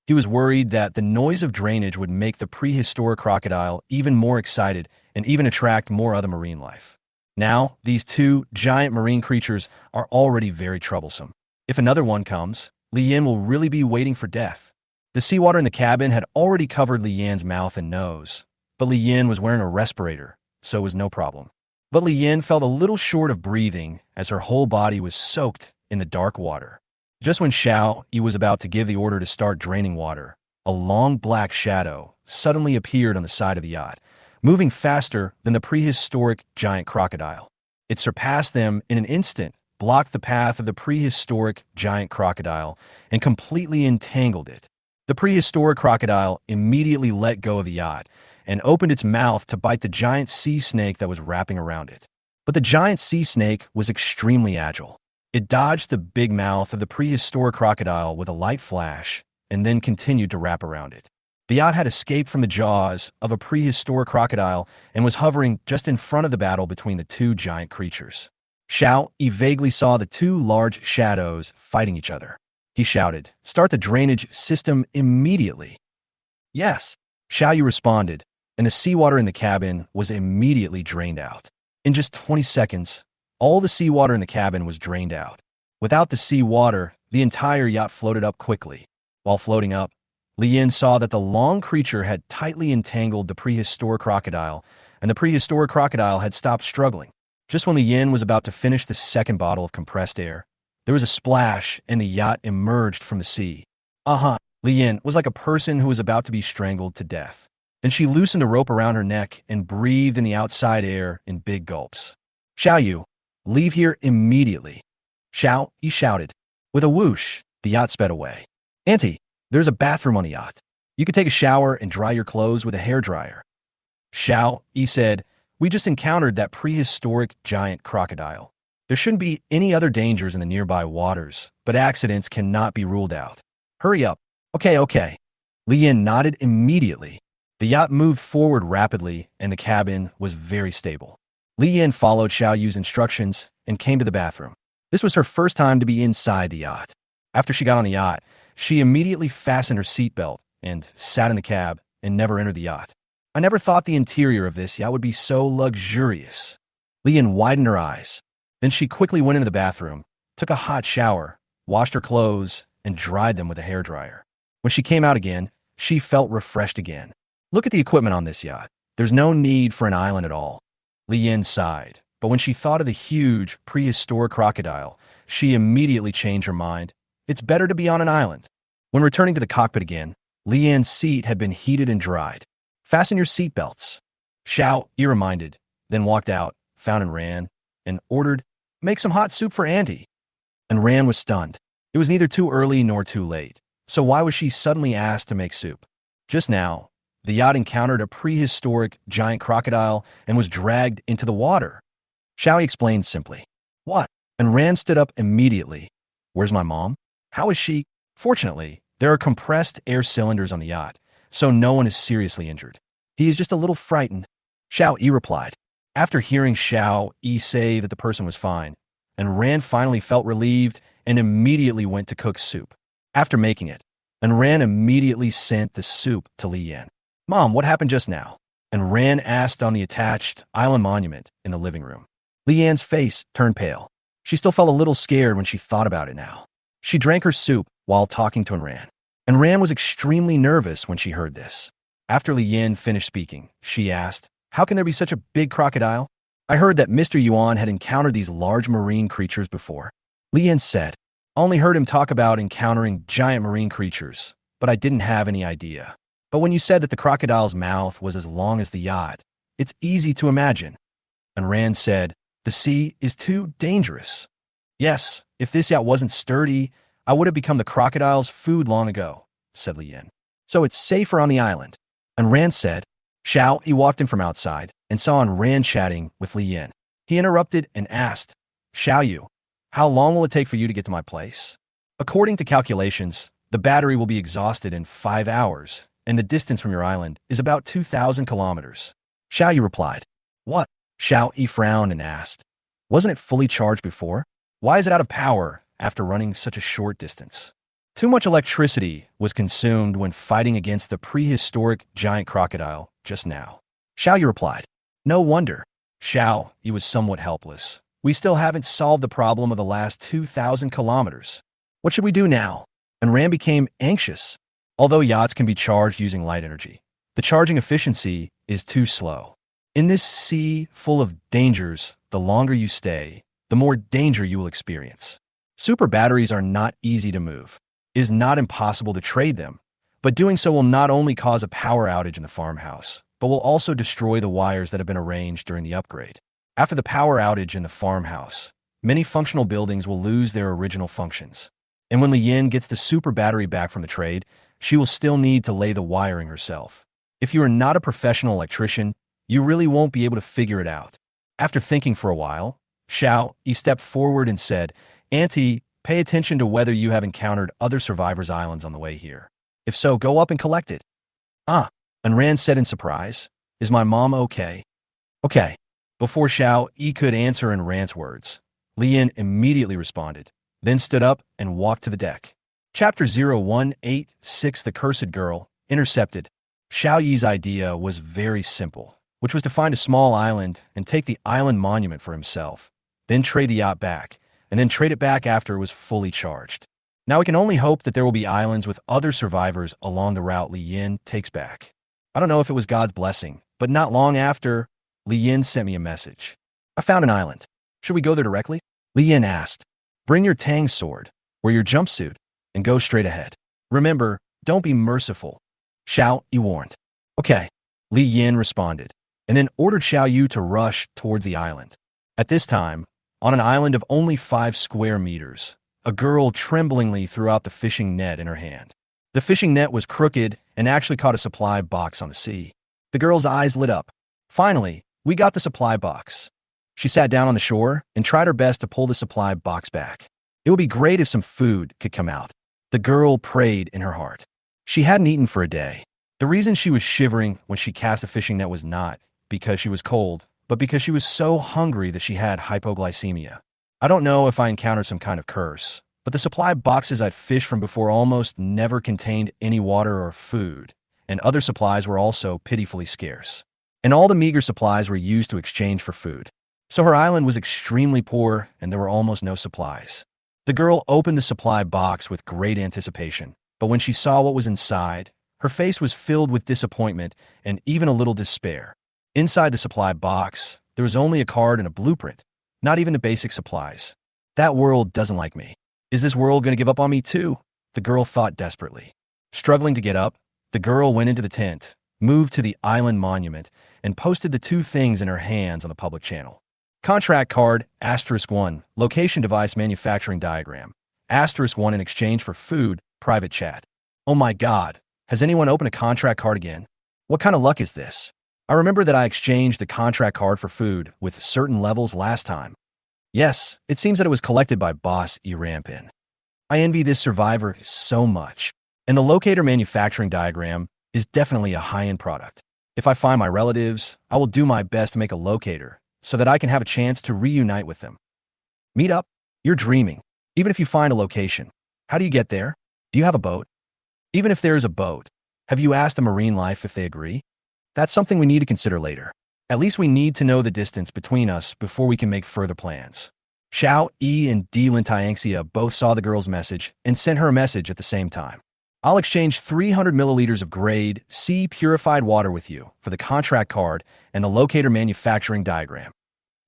He was worried that the noise of drainage would make the prehistoric crocodile even more excited and even attract more other marine life. Now, these two giant marine creatures are already very troublesome. If another one comes, Li Yin will really be waiting for death. The seawater in the cabin had already covered Li Yan's mouth and nose, but Li Yin was wearing a respirator, so it was no problem. But Li Yin felt a little short of breathing as her whole body was soaked in the dark water. Just when Xiao Yi was about to give the order to start draining water, a long black shadow suddenly appeared on the side of the yacht, moving faster than the prehistoric giant crocodile. It surpassed them in an instant, blocked the path of the prehistoric giant crocodile, and completely entangled it. The prehistoric crocodile immediately let go of the yacht and opened its mouth to bite the giant sea snake that was wrapping around it. But the giant sea snake was extremely agile. It dodged the big mouth of the prehistoric crocodile with a light flash and then continued to wrap around it. The yacht had escaped from the jaws of a prehistoric crocodile and was hovering just in front of the battle between the two giant creatures. Xiao Yi vaguely saw the two large shadows fighting each other. He shouted, Start the drainage system immediately. Yes, Xiao Yi responded, and the seawater in the cabin was immediately drained out. In just 20 seconds, all the seawater in the cabin was drained out. Without the seawater, the entire yacht floated up quickly. While floating up, Li Yin saw that the long creature had tightly entangled the prehistoric crocodile, and the prehistoric crocodile had stopped struggling. Just when Li Yin was about to finish the second bottle of compressed air, there was a splash and the yacht emerged from the sea. Li Yin was like a person who was about to be strangled to death. Then she loosened a rope around her neck and breathed in the outside air in big gulps. Xiao Yu, leave here immediately. Xiao Yi shouted. With a whoosh, the yacht sped away. Auntie, there's a bathroom on the yacht. You could take a shower and dry your clothes with a hairdryer. Xiao Yi said, We just encountered that prehistoric giant crocodile. There shouldn't be any other dangers in the nearby waters, but accidents cannot be ruled out. Hurry up. Okay. Li Yin nodded immediately. The yacht moved forward rapidly, and the cabin was very stable. Li Yin followed Xiao Yu's instructions and came to the bathroom. This was her first time to be inside the yacht. After she got on the yacht, she immediately fastened her seatbelt and sat in the cab and never entered the yacht. I never thought the interior of this yacht would be so luxurious. Li Yin widened her eyes. Then she quickly went into the bathroom, took a hot shower, washed her clothes, and dried them with a hairdryer. When she came out again, she felt refreshed again. Look at the equipment on this yacht. There's no need for an island at all. Li Yin sighed, but when she thought of the huge, prehistoric crocodile, she immediately changed her mind. It's better to be on an island. When returning to the cockpit again, Lian's seat had been heated and dried. Fasten your seatbelts. Xiao Yi reminded, then walked out, found and ran, and ordered, make some hot soup for Auntie. And Ran was stunned. It was neither too early nor too late, so why was she suddenly asked to make soup? Just now, the yacht encountered a prehistoric giant crocodile and was dragged into the water. Xiao Yi explained simply. What? And Ran stood up immediately. Where's my mom? How is she? Fortunately, there are compressed air cylinders on the yacht, so no one is seriously injured. He is just a little frightened. Xiao Yi replied. After hearing Xiao Yi say that the person was fine, and Ran finally felt relieved and immediately went to cook soup. After making it, and Ran immediately sent the soup to Li Yan. Mom, what happened just now? And Ran asked on the attached island monument in the living room. Li Yan's face turned pale. She still felt a little scared when she thought about it now. She drank her soup while talking to Ran. And Ran was extremely nervous when she heard this. After Li Yan finished speaking, she asked, how can there be such a big crocodile? I heard that Mr. Yuan had encountered these large marine creatures before. Li Yan said, I only heard him talk about encountering giant marine creatures, but I didn't have any idea. But when you said that the crocodile's mouth was as long as the yacht, it's easy to imagine. And Ran said, the sea is too dangerous. Yes, if this yacht wasn't sturdy, I would have become the crocodile's food long ago, said Li Yan. So it's safer on the island. And Ran said, Xiao Yi walked in from outside and saw Ran chatting with Li Yan. He interrupted and asked, Xiao Yu, how long will it take for you to get to my place? According to calculations, the battery will be exhausted in 5 hours, and the distance from your island is about 2,000 kilometers. Xiao Yu replied, What? Xiao Yi frowned and asked, Wasn't it fully charged before? Why is it out of power after running such a short distance? Too much electricity was consumed when fighting against the prehistoric giant crocodile just now. Xiao Yi replied, No wonder. Xiao Yi was somewhat helpless. We still haven't solved the problem of the last 2,000 kilometers. What should we do now? And Ran became anxious. Although yachts can be charged using light energy, the charging efficiency is too slow. In this sea full of dangers, the longer you stay, the more danger you will experience. Super batteries are not easy to move. It is not impossible to trade them, but doing so will not only cause a power outage in the farmhouse, but will also destroy the wires that have been arranged during the upgrade. After the power outage in the farmhouse, many functional buildings will lose their original functions. And when Li Yan gets the super battery back from the trade, she will still need to lay the wiring herself. If you are not a professional electrician, you really won't be able to figure it out. After thinking for a while, Xiao Yi stepped forward and said, Auntie, pay attention to whether you have encountered other survivors' islands on the way here. If so, go up and collect it. Ah, and Ran said in surprise, Is my mom okay? Okay. Before Xiao Yi could answer in Ran's words, Li Yan immediately responded, then stood up and walked to the deck. Chapter 0186 The Cursed Girl, Intercepted. Xiao Yi's idea was very simple, which was to find a small island and take the island monument for himself, then trade the yacht back, and then trade it back after it was fully charged. Now we can only hope that there will be islands with other survivors along the route Li Yan takes back. I don't know if it was God's blessing, but not long after, Li Yan sent me a message. I found an island. Should we go there directly? Li Yan asked. Bring your Tang sword, wear your jumpsuit, and go straight ahead. Remember, don't be merciful. Xiao Yi warned. Okay, Li Yan responded, and then ordered Xiao Yu to rush towards the island. At this time, on an island of only 5 square meters, a girl tremblingly threw out the fishing net in her hand. The fishing net was crooked and actually caught a supply box on the sea. The girl's eyes lit up. Finally, we got the supply box. She sat down on the shore and tried her best to pull the supply box back. It would be great if some food could come out. The girl prayed in her heart. She hadn't eaten for a day. The reason she was shivering when she cast the fishing net was not because she was cold, but because she was so hungry that she had hypoglycemia. I don't know if I encountered some kind of curse, but the supply boxes I'd fished from before almost never contained any water or food, and other supplies were also pitifully scarce. And all the meager supplies were used to exchange for food. So her island was extremely poor, and there were almost no supplies. The girl opened the supply box with great anticipation, but when she saw what was inside, her face was filled with disappointment and even a little despair. Inside the supply box, there was only a card and a blueprint, not even the basic supplies. That world doesn't like me. Is this world going to give up on me too? The girl thought desperately. Struggling to get up, the girl went into the tent, moved to the island monument, and posted the two things in her hands on the public channel. Contract card, *1, location device manufacturing diagram. *1 in exchange for food, private chat. Oh my God, has anyone opened a contract card again? What kind of luck is this? I remember that I exchanged the contract card for food with certain levels last time. Yes, it seems that it was collected by Boss E. Rampin. I envy this survivor so much. And the locator manufacturing diagram is definitely a high-end product. If I find my relatives, I will do my best to make a locator so that I can have a chance to reunite with them. Meet up? You're dreaming. Even if you find a location, how do you get there? Do you have a boat? Even if there is a boat, have you asked the marine life if they agree? That's something we need to consider later. At least we need to know the distance between us before we can make further plans. Xiao E and D Lintianxia both saw the girl's message and sent her a message at the same time. I'll exchange 300 milliliters of grade C purified water with you for the contract card and the locator manufacturing diagram.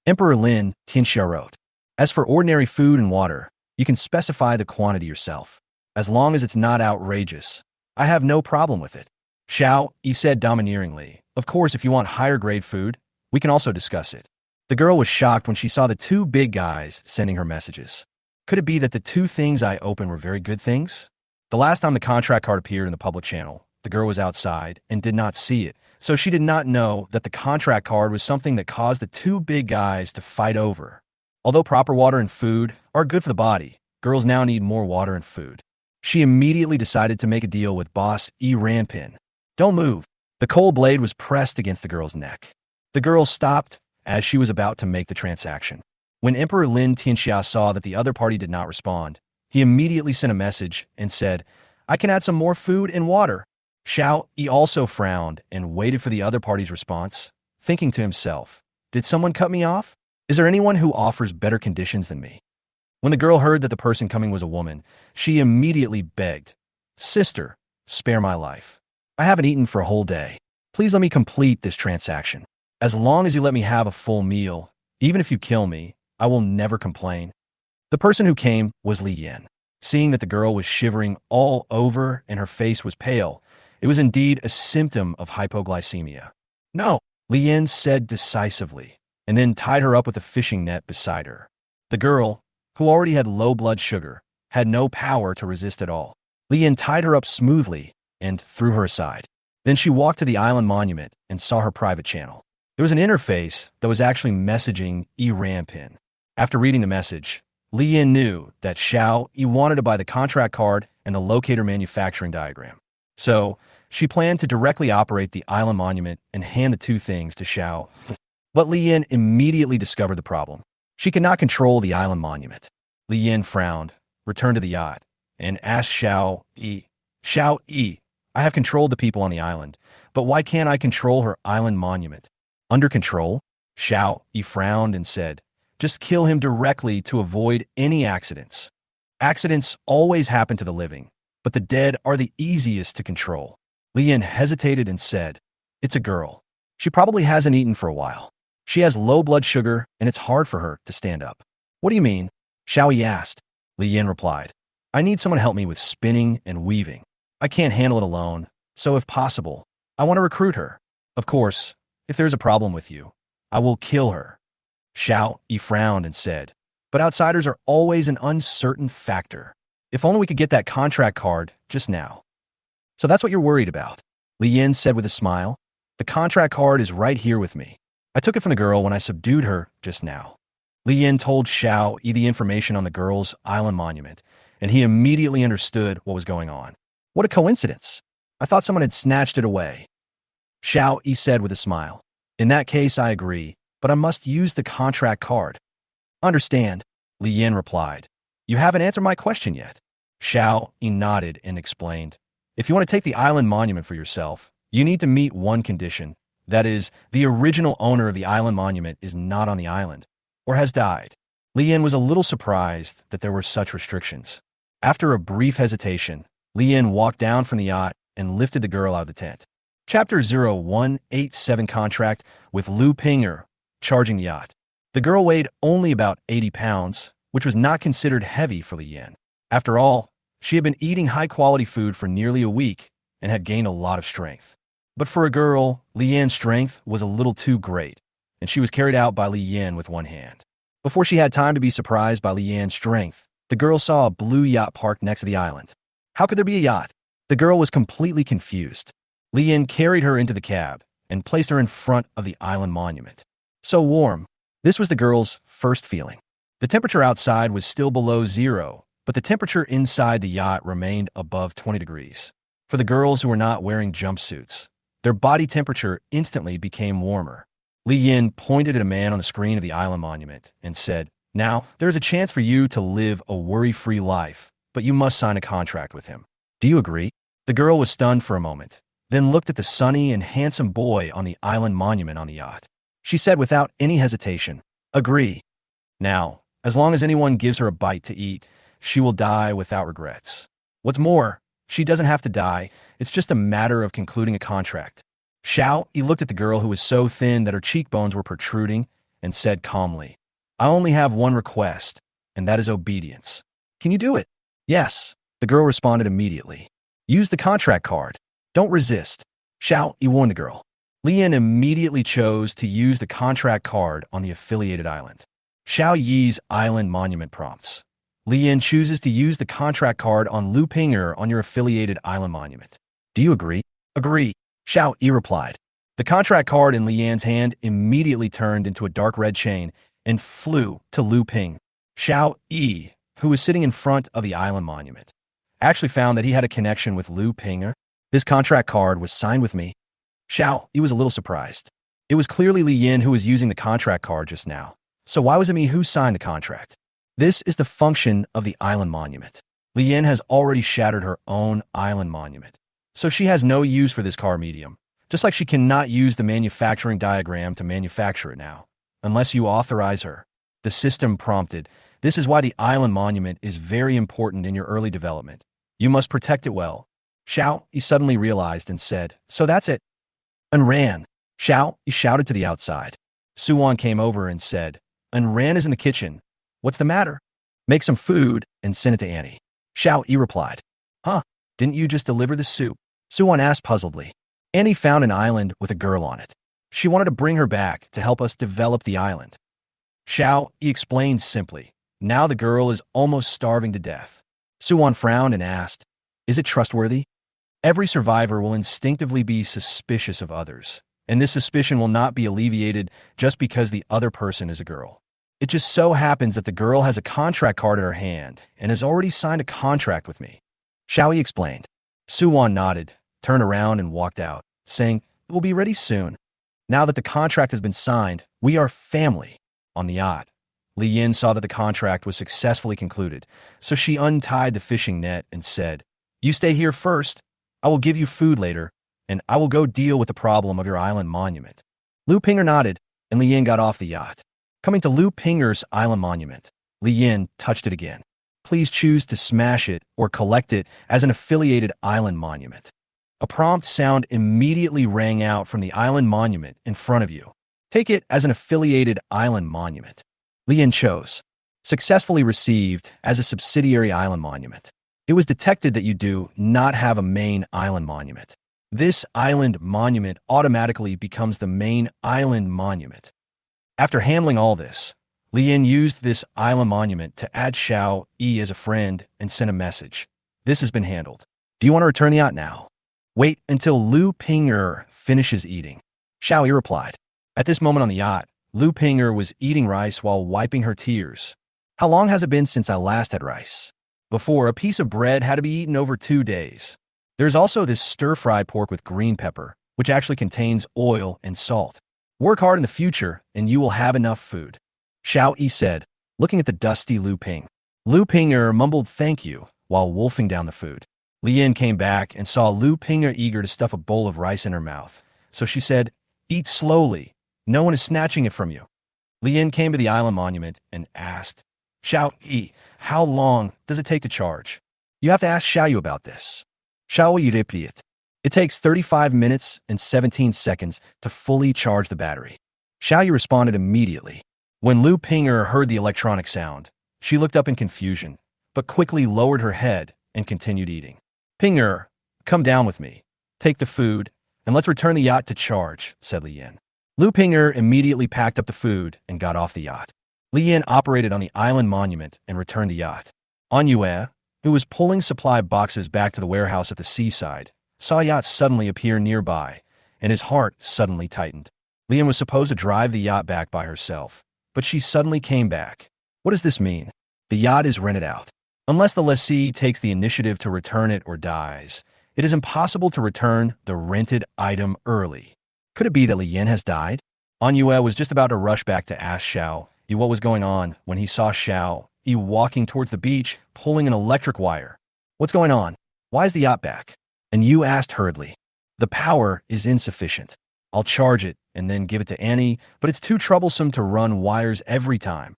Emperor Lin Tianxia wrote, as for ordinary food and water, you can specify the quantity yourself. As long as it's not outrageous, I have no problem with it. Xiao Yi said domineeringly, of course, if you want higher grade food, we can also discuss it. The girl was shocked when she saw the two big guys sending her messages. Could it be that the two things I opened were very good things? The last time the contract card appeared in the public channel, the girl was outside and did not see it, so she did not know that the contract card was something that caused the two big guys to fight over. Although proper water and food are good for the body, girls now need more water and food. She immediately decided to make a deal with Boss E. Rampin. Don't move. The cold blade was pressed against the girl's neck. The girl stopped as she was about to make the transaction. When Emperor Lin Tianxia saw that the other party did not respond, he immediately sent a message and said, I can add some more food and water. Xiao Yi also frowned and waited for the other party's response, thinking to himself, did someone cut me off? Is there anyone who offers better conditions than me? When the girl heard that the person coming was a woman, she immediately begged, Sister, spare my life. I haven't eaten for a whole day. Please let me complete this transaction. As long as you let me have a full meal, even if you kill me, I will never complain. The person who came was Li Yan. Seeing that the girl was shivering all over and her face was pale, it was indeed a symptom of hypoglycemia. No, Li Yan said decisively, and then tied her up with a fishing net beside her. The girl, who already had low blood sugar, had no power to resist at all. Li Yan tied her up smoothly and threw her aside. Then she walked to the island monument and saw her private channel. There was an interface that was actually messaging E. Rampin. After reading the message, Li Yan knew that Xiao Yi wanted to buy the contract card and the locator manufacturing diagram. So, she planned to directly operate the island monument and hand the two things to Xiao. But Li Yan immediately discovered the problem. She could not control the island monument. Li Yan frowned, returned to the yacht, and asked Xiao Yi, I have controlled the people on the island, but why can't I control her island monument? Under control? Xiao Yi frowned and said, just kill him directly to avoid any accidents. Accidents always happen to the living, but the dead are the easiest to control. Li Yan hesitated and said, it's a girl. She probably hasn't eaten for a while. She has low blood sugar, and it's hard for her to stand up. What do you mean? Xiao Yi asked. Li Yan replied, I need someone to help me with spinning and weaving. I can't handle it alone, so if possible, I want to recruit her. Of course, if there's a problem with you, I will kill her. Xiao Yi frowned and said, but outsiders are always an uncertain factor. If only we could get that contract card just now. So that's what you're worried about, Li Yan said with a smile. The contract card is right here with me. I took it from the girl when I subdued her just now. Li Yan told Xiao Yi the information on the girl's island monument, and he immediately understood what was going on. What a coincidence. I thought someone had snatched it away. Xiao Yi said with a smile. In that case, I agree, but I must use the contract card. Understand, Li Yan replied. You haven't answered my question yet. Xiao Yi nodded and explained. If you want to take the island monument for yourself, you need to meet one condition. That is, the original owner of the island monument is not on the island, or has died. Li Yan was a little surprised that there were such restrictions. After a brief hesitation, Li Yan walked down from the yacht and lifted the girl out of the tent. Chapter 0187 Contract with Lu Pinger, charging the yacht. The girl weighed only about 80 pounds, which was not considered heavy for Li Yan. After all, she had been eating high-quality food for nearly a week and had gained a lot of strength. But for a girl, Li Yan's strength was a little too great, and she was carried out by Li Yan with one hand. Before she had time to be surprised by Li Yan's strength, the girl saw a blue yacht parked next to the island. How could there be a yacht? The girl was completely confused. Li Yan carried her into the cab and placed her in front of the island monument. So warm. This was the girl's first feeling. The temperature outside was still below zero, but the temperature inside the yacht remained above 20 degrees. For the girls who were not wearing jumpsuits, their body temperature instantly became warmer. Li Yan pointed at a man on the screen of the island monument and said, "Now, there is a chance for you to live a worry-free life, but you must sign a contract with him. Do you agree?" The girl was stunned for a moment, then looked at the sunny and handsome boy on the island monument on the yacht. She said without any hesitation, "Agree." Now, as long as anyone gives her a bite to eat, she will die without regrets. What's more, she doesn't have to die. It's just a matter of concluding a contract. Xiao Yi looked at the girl who was so thin that her cheekbones were protruding and said calmly, "I only have one request, and that is obedience. Can you do it?" "Yes," the girl responded immediately. "Use the contract card. Don't resist." Xiao Yi warned the girl. Li Yan immediately chose to use the contract card on the affiliated island. Xiao Yi's island monument prompts. Li Yan chooses to use the contract card on Lu Ping'er on your affiliated island monument. "Do you agree?" "Agree," Xiao Yi replied. The contract card in Li Yan's hand immediately turned into a dark red chain and flew to Lu Ping. Xiao Yi, who was sitting in front of the island monument, actually found that he had a connection with Lu Ping'er. "This contract card was signed with me." Xiao Yi was a little surprised. It was clearly Li Yan who was using the contract card just now. So why was it me who signed the contract? This is the function of the island monument. Li Yan has already shattered her own island monument, so she has no use for this car medium, just like she cannot use the manufacturing diagram to manufacture it now, unless you authorize her. The system prompted, "This is why the island monument is very important in your early development. You must protect it well." Xiao Yi suddenly realized and said, "So that's it," and ran. Xiao Yi shouted to the outside. Suwon came over and said, "And Ran is in the kitchen. What's the matter?" "Make some food and send it to Annie." Xiao Yi replied. "Huh? Didn't you just deliver the soup?" Suwon asked puzzledly. "Annie found an island with a girl on it. She wanted to bring her back to help us develop the island." Xiao Yi explained simply. "Now the girl is almost starving to death." Suwon frowned and asked, "Is it trustworthy?" Every survivor will instinctively be suspicious of others, and this suspicion will not be alleviated just because the other person is a girl. It just so happens that the girl has a contract card in her hand and has already signed a contract with me. Xiao Yi explained. Suwon nodded, turned around and walked out, saying, "It will be ready soon. Now that the contract has been signed, we are family." On the yacht, Li Yan saw that the contract was successfully concluded, so she untied the fishing net and said, "You stay here first. I will give you food later, and I will go deal with the problem of your island monument." Lu Ping'er nodded, and Li Yan got off the yacht. Coming to Lu Ping'er's island monument, Li Yan touched it again. Please choose to smash it or collect it as an affiliated island monument. A prompt sound immediately rang out from the island monument in front of you. Take it as an affiliated island monument. Li Yan chose. Successfully received as a subsidiary island monument. It was detected that you do not have a main island monument. This island monument automatically becomes the main island monument. After handling all this, Li Yan used this island monument to add Xiao Yi as a friend and send a message. "This has been handled. Do you want to return the yacht now?" "Wait until Lu Ping'er finishes eating," Xiao Yi replied. At this moment on the yacht, Lu Ping'er was eating rice while wiping her tears. "How long has it been since I last had rice?" Before, a piece of bread had to be eaten over 2 days. There's also this stir-fried pork with green pepper, which actually contains oil and salt. Work hard in the future, and you will have enough food, Xiao Yi said, looking at the dusty Lu Ping. Lu Ping'er mumbled thank you while wolfing down the food. Li Yan came back and saw Lu Ping'er eager to stuff a bowl of rice in her mouth. So she said, "Eat slowly. No one is snatching it from you." Li Yan came to the island monument and asked, "Xiao Yi, how long does it take to charge?" "You have to ask Xiao Yu about this." Xiao Yi repeated. "It takes 35 minutes and 17 seconds to fully charge the battery." Xiao Yu responded immediately. When Lu Ping'er heard the electronic sound, She looked up in confusion, but quickly lowered her head and continued eating. Ping-er, come down with me. Take the food, and let's return the yacht to charge, said Li Yin. Lu Ping-er immediately packed up the food and got off the yacht. Li Yin operated on the island monument and returned the yacht. An Yue, who was pulling supply boxes back to the warehouse at the seaside, saw a yacht suddenly appear nearby, and his heart suddenly tightened. Li Yin was supposed to drive the yacht back by herself, but she suddenly came back. What does this mean? The yacht is rented out. Unless the lessee takes the initiative to return it or dies, it is impossible to return the rented item early. Could it be that Li Yin has died? An Yue was just about to rush back to ask Xiao Yi what was going on when he saw Xiao Yi walking towards the beach, pulling an electric wire. What's going on? Why is the yacht back? And Yu asked hurriedly. The power is insufficient. I'll charge it and then give it to Annie, but it's too troublesome to run wires every time.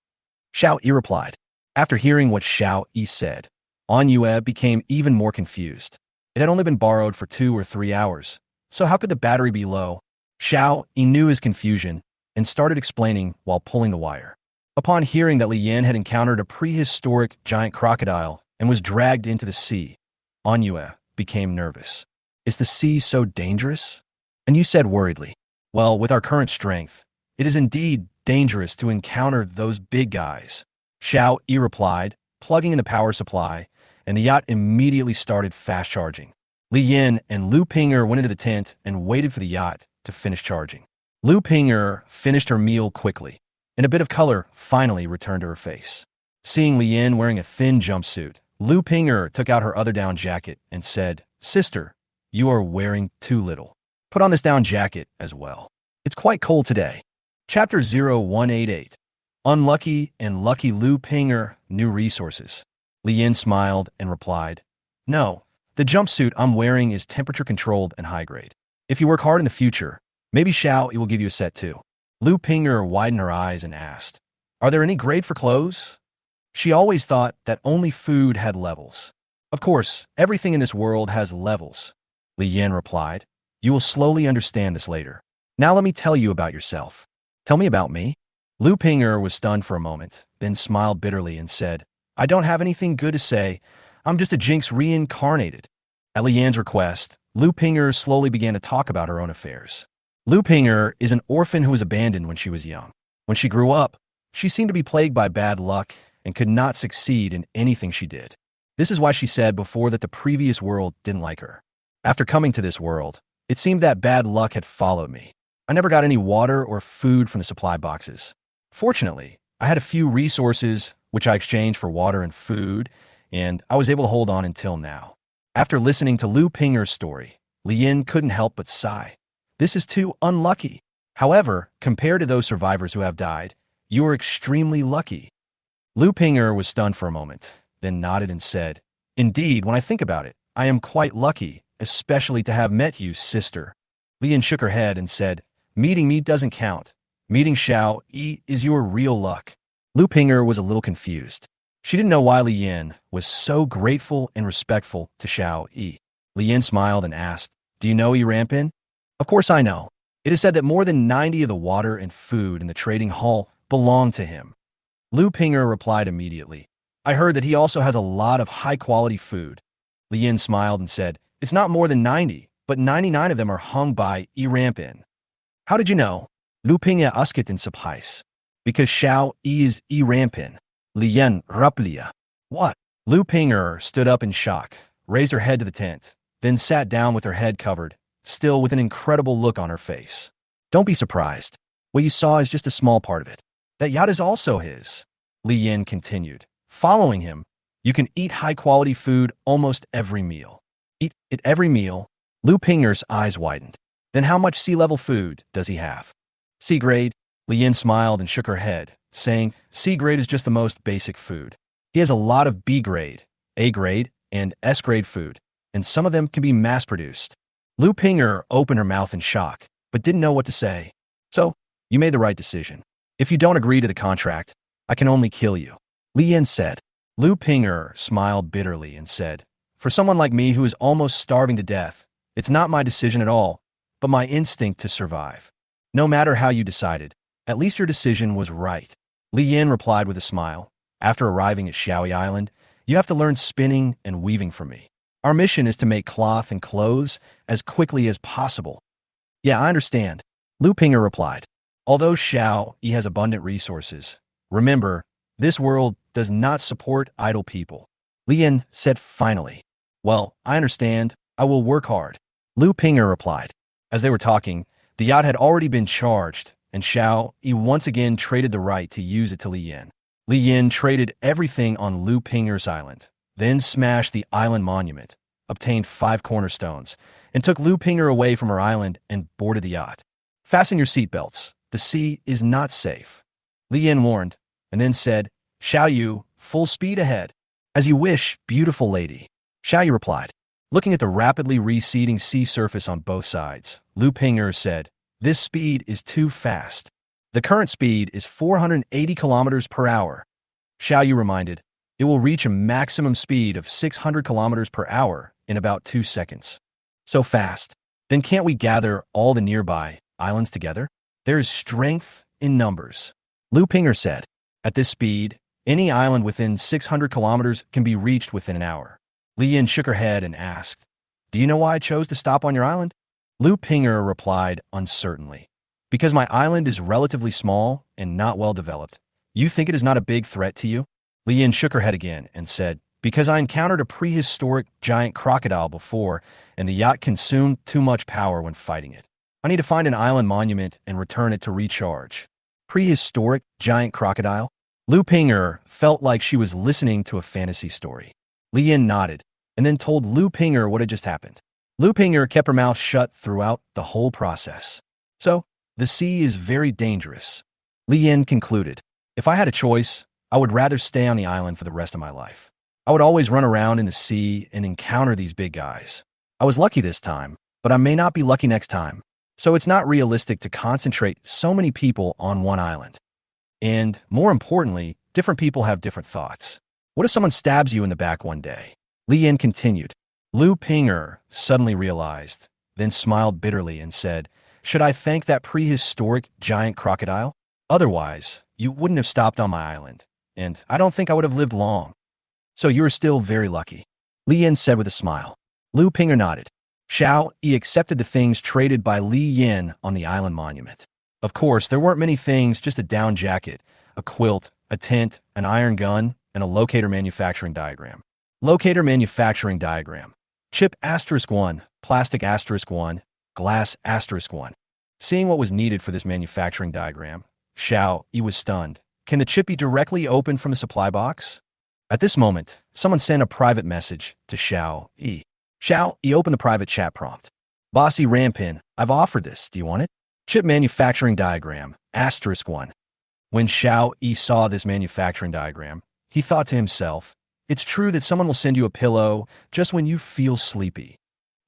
Xiao Yi replied. After hearing what Xiao Yi said, An Yue became even more confused. It had only been borrowed for 2 or 3 hours, so how could the battery be low? Xiao Yi knew his confusion and started explaining while pulling the wire. Upon hearing that Li Yin had encountered a prehistoric giant crocodile and was dragged into the sea, An Yue became nervous. Is the sea so dangerous? And you said worriedly, well, with our current strength, it is indeed dangerous to encounter those big guys. Xiao Yi replied, plugging in the power supply, and the yacht immediately started fast charging. Li Yin and Lu Ping-er went into the tent and waited for the yacht to finish charging. Lu Ping-er finished her meal quickly, and a bit of color finally returned to her face. Seeing Li Yin wearing a thin jumpsuit, Lu Ping-er took out her other down jacket and said, Sister, you are wearing too little. Put on this down jacket as well. It's quite cold today. Chapter 0188. Unlucky and Lucky Lu Ping-er New Resources. Li Yin smiled and replied, No, the jumpsuit I'm wearing is temperature-controlled and high-grade. If you work hard in the future, maybe Xiao Yi will give you a set too. Lu Ping-er widened her eyes and asked, Are there any grade for clothes? She always thought that only food had levels. Of course, everything in this world has levels. Li Yin replied, You will slowly understand this later. Now let me tell you about yourself. Tell me about me. Lu Ping-er was stunned for a moment, then smiled bitterly and said, I don't have anything good to say. I'm just a jinx reincarnated. At Li Yin's request, Lu Ping-er slowly began to talk about her own affairs. Lu Ping-er is an orphan who was abandoned when she was young. When she grew up, she seemed to be plagued by bad luck and could not succeed in anything she did. This is why she said before that the previous world didn't like her. After coming to this world, it seemed that bad luck had followed me. I never got any water or food from the supply boxes. Fortunately, I had a few resources which I exchanged for water and food, and I was able to hold on until now. After listening to Lu Ping-er's story, Li Yin couldn't help but sigh. This is too unlucky. However, compared to those survivors who have died, you are extremely lucky. Lu Ping-er was stunned for a moment, then nodded and said, Indeed, when I think about it, I am quite lucky, especially to have met you, sister. Li Yin shook her head and said, Meeting me doesn't count. Meeting Xiao Yi is your real luck. Lu Ping-er was a little confused. She didn't know why Li Yin was so grateful and respectful to Xiao Yi. Li Yin smiled and asked, Do you know Yi Rampin? Of course I know. It is said that more than 90 of the water and food in the trading hall belong to him. Lu Ping-er replied immediately, I heard that he also has a lot of high-quality food. Li Yin smiled and said, It's not more than 90, but 99 of them are hung by Yi Rampin. How did you know? Lu Ping-er usketin surprise. Because Xiao Yi is Yi Rampin. Li Yin raplia. What? Lu Ping-er stood up in shock, raised her head to the tent, then sat down with her head covered, still with an incredible look on her face. Don't be surprised. What you saw is just a small part of it. That yacht is also his. Li Yin continued. Following him, you can eat high-quality food almost every meal. Eat it every meal. Lu Ping-er's eyes widened. Then how much sea-level food does he have? C-grade. Li Yin smiled and shook her head, saying, C-grade is just the most basic food. He has a lot of B-grade, A-grade, and S-grade food, and some of them can be mass-produced. Lu Ping-er opened her mouth in shock, but didn't know what to say. So, you made the right decision. If you don't agree to the contract, I can only kill you. Li Yin said. Lu Ping-er smiled bitterly and said, For someone like me who is almost starving to death, it's not my decision at all, but my instinct to survive. No matter how you decided, at least your decision was right. Li Yin replied with a smile. After arriving at Shaoi Island, you have to learn spinning and weaving from me. Our mission is to make cloth and clothes as quickly as possible. Yeah, I understand, Lu Pinger replied. Although Xiao Yi has abundant resources, remember, this world does not support idle people. Lian said finally. Well, I understand. I will work hard. Lu Pinger replied. As they were talking, the yacht had already been charged, and Xiao Yi once again traded the right to use it to Li Yin. Li Yin traded everything on Lu Pinger's island, then smashed the island monument, obtained 5 cornerstones, and took Lu Pinger away from her island and boarded the yacht. Fasten your seatbelts. The sea is not safe. Li Yin warned, and then said, Xiao Yu, full speed ahead. As you wish, beautiful lady. Xiao Yu replied. Looking at the rapidly receding sea surface on both sides, Lu Pinger said, this speed is too fast. The current speed is 480 kilometers per hour. Xiao Yu reminded, it will reach a maximum speed of 600 kilometers per hour in about 2 seconds. So fast. Then can't we gather all the nearby islands together? There is strength in numbers. Lu Pinger said, at this speed, any island within 600 kilometers can be reached within an hour. Li Yin shook her head and asked, do you know why I chose to stop on your island? Lu Pinger replied uncertainly. Because my island is relatively small and not well developed, you think it is not a big threat to you? Li Yin shook her head again and said, because I encountered a prehistoric giant crocodile before, and the yacht consumed too much power when fighting it. I need to find an island monument and return it to recharge. Prehistoric giant crocodile? Lu Pinger felt like she was listening to a fantasy story. Li Yin nodded, and then told Lu Pinger what had just happened. Lu Pinger kept her mouth shut throughout the whole process. So, the sea is very dangerous. Li Yin concluded, if I had a choice, I would rather stay on the island for the rest of my life. I would always run around in the sea and encounter these big guys. I was lucky this time, but I may not be lucky next time. So it's not realistic to concentrate so many people on one island. And, more importantly, different people have different thoughts. What if someone stabs you in the back one day? Li Yin continued. Lu Pinger suddenly realized, then smiled bitterly and said, should I thank that prehistoric giant crocodile? Otherwise, you wouldn't have stopped on my island, and I don't think I would have lived long. So you are still very lucky, Li Yin said with a smile. Lu Pinger nodded. Xiao Yi accepted the things traded by Li Yin on the island monument. Of course, there weren't many things, just a down jacket, a quilt, a tent, an iron gun, and a locator manufacturing diagram. Locator manufacturing diagram. Chip *1, plastic *1, glass *1. Seeing what was needed for this manufacturing diagram, Xiao Yi was stunned. Can the chip be directly opened from the supply box? At this moment, someone sent a private message to Xiao Yi. Xiao Yi opened the private chat prompt. Bossy Rampin, I've offered this. Do you want it? Chip manufacturing diagram, *1. When Xiao Yi saw this manufacturing diagram, he thought to himself, it's true that someone will send you a pillow just when you feel sleepy.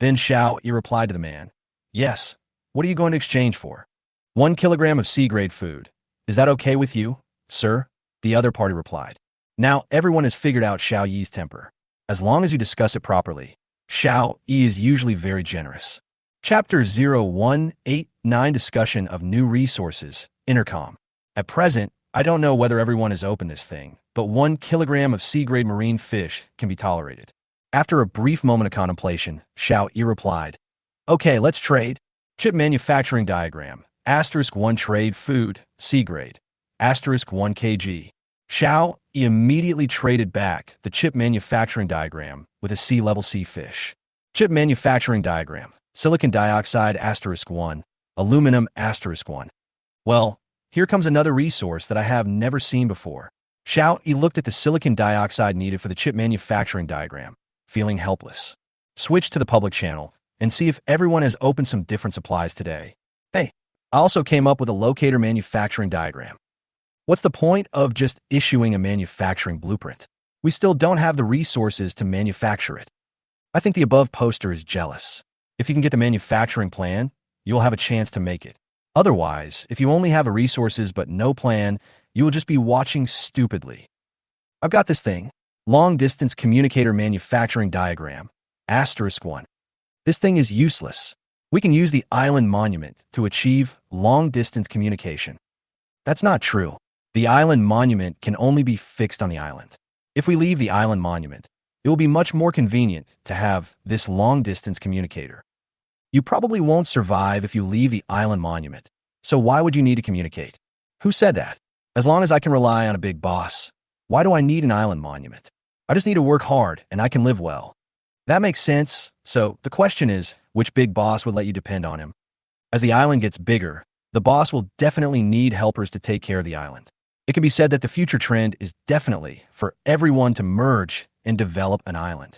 Then Xiao Yi replied to the man, yes, what are you going to exchange for? 1 kilogram of C-grade food. Is that okay with you, sir? The other party replied. Now everyone has figured out Xiao Yi's temper. As long as you discuss it properly, Xiao Yi is usually very generous. Chapter 0189 Discussion of New Resources, Intercom. At present, I don't know whether everyone has opened this thing, but 1 kilogram of C-grade marine fish can be tolerated. After a brief moment of contemplation, Xiao Yi replied, okay, let's trade. Chip manufacturing diagram, *1 trade food, C-grade, *1 kg. Xiao Yi immediately traded back the chip manufacturing diagram with a sea-level sea fish. Chip manufacturing diagram, silicon dioxide *1, aluminum *1. Well, here comes another resource that I have never seen before. Xiao Yi looked at the silicon dioxide needed for the chip manufacturing diagram, feeling helpless. Switch to the public channel and see if everyone has opened some different supplies today. Hey, I also came up with a locator manufacturing diagram. What's the point of just issuing a manufacturing blueprint? We still don't have the resources to manufacture it. I think the above poster is jealous. If you can get the manufacturing plan, you'll have a chance to make it. Otherwise, if you only have the resources but no plan, you will just be watching stupidly. I've got this thing. Long-distance communicator manufacturing diagram, *1. This thing is useless. We can use the island monument to achieve long-distance communication. That's not true. The island monument can only be fixed on the island. If we leave the island monument, it will be much more convenient to have this long-distance communicator. You probably won't survive if you leave the island monument, so why would you need to communicate? Who said that? As long as I can rely on a big boss, why do I need an island monument? I just need to work hard and I can live well. That makes sense, so the question is, which big boss would let you depend on him? As the island gets bigger, the boss will definitely need helpers to take care of the island. It can be said that the future trend is definitely for everyone to merge and develop an island.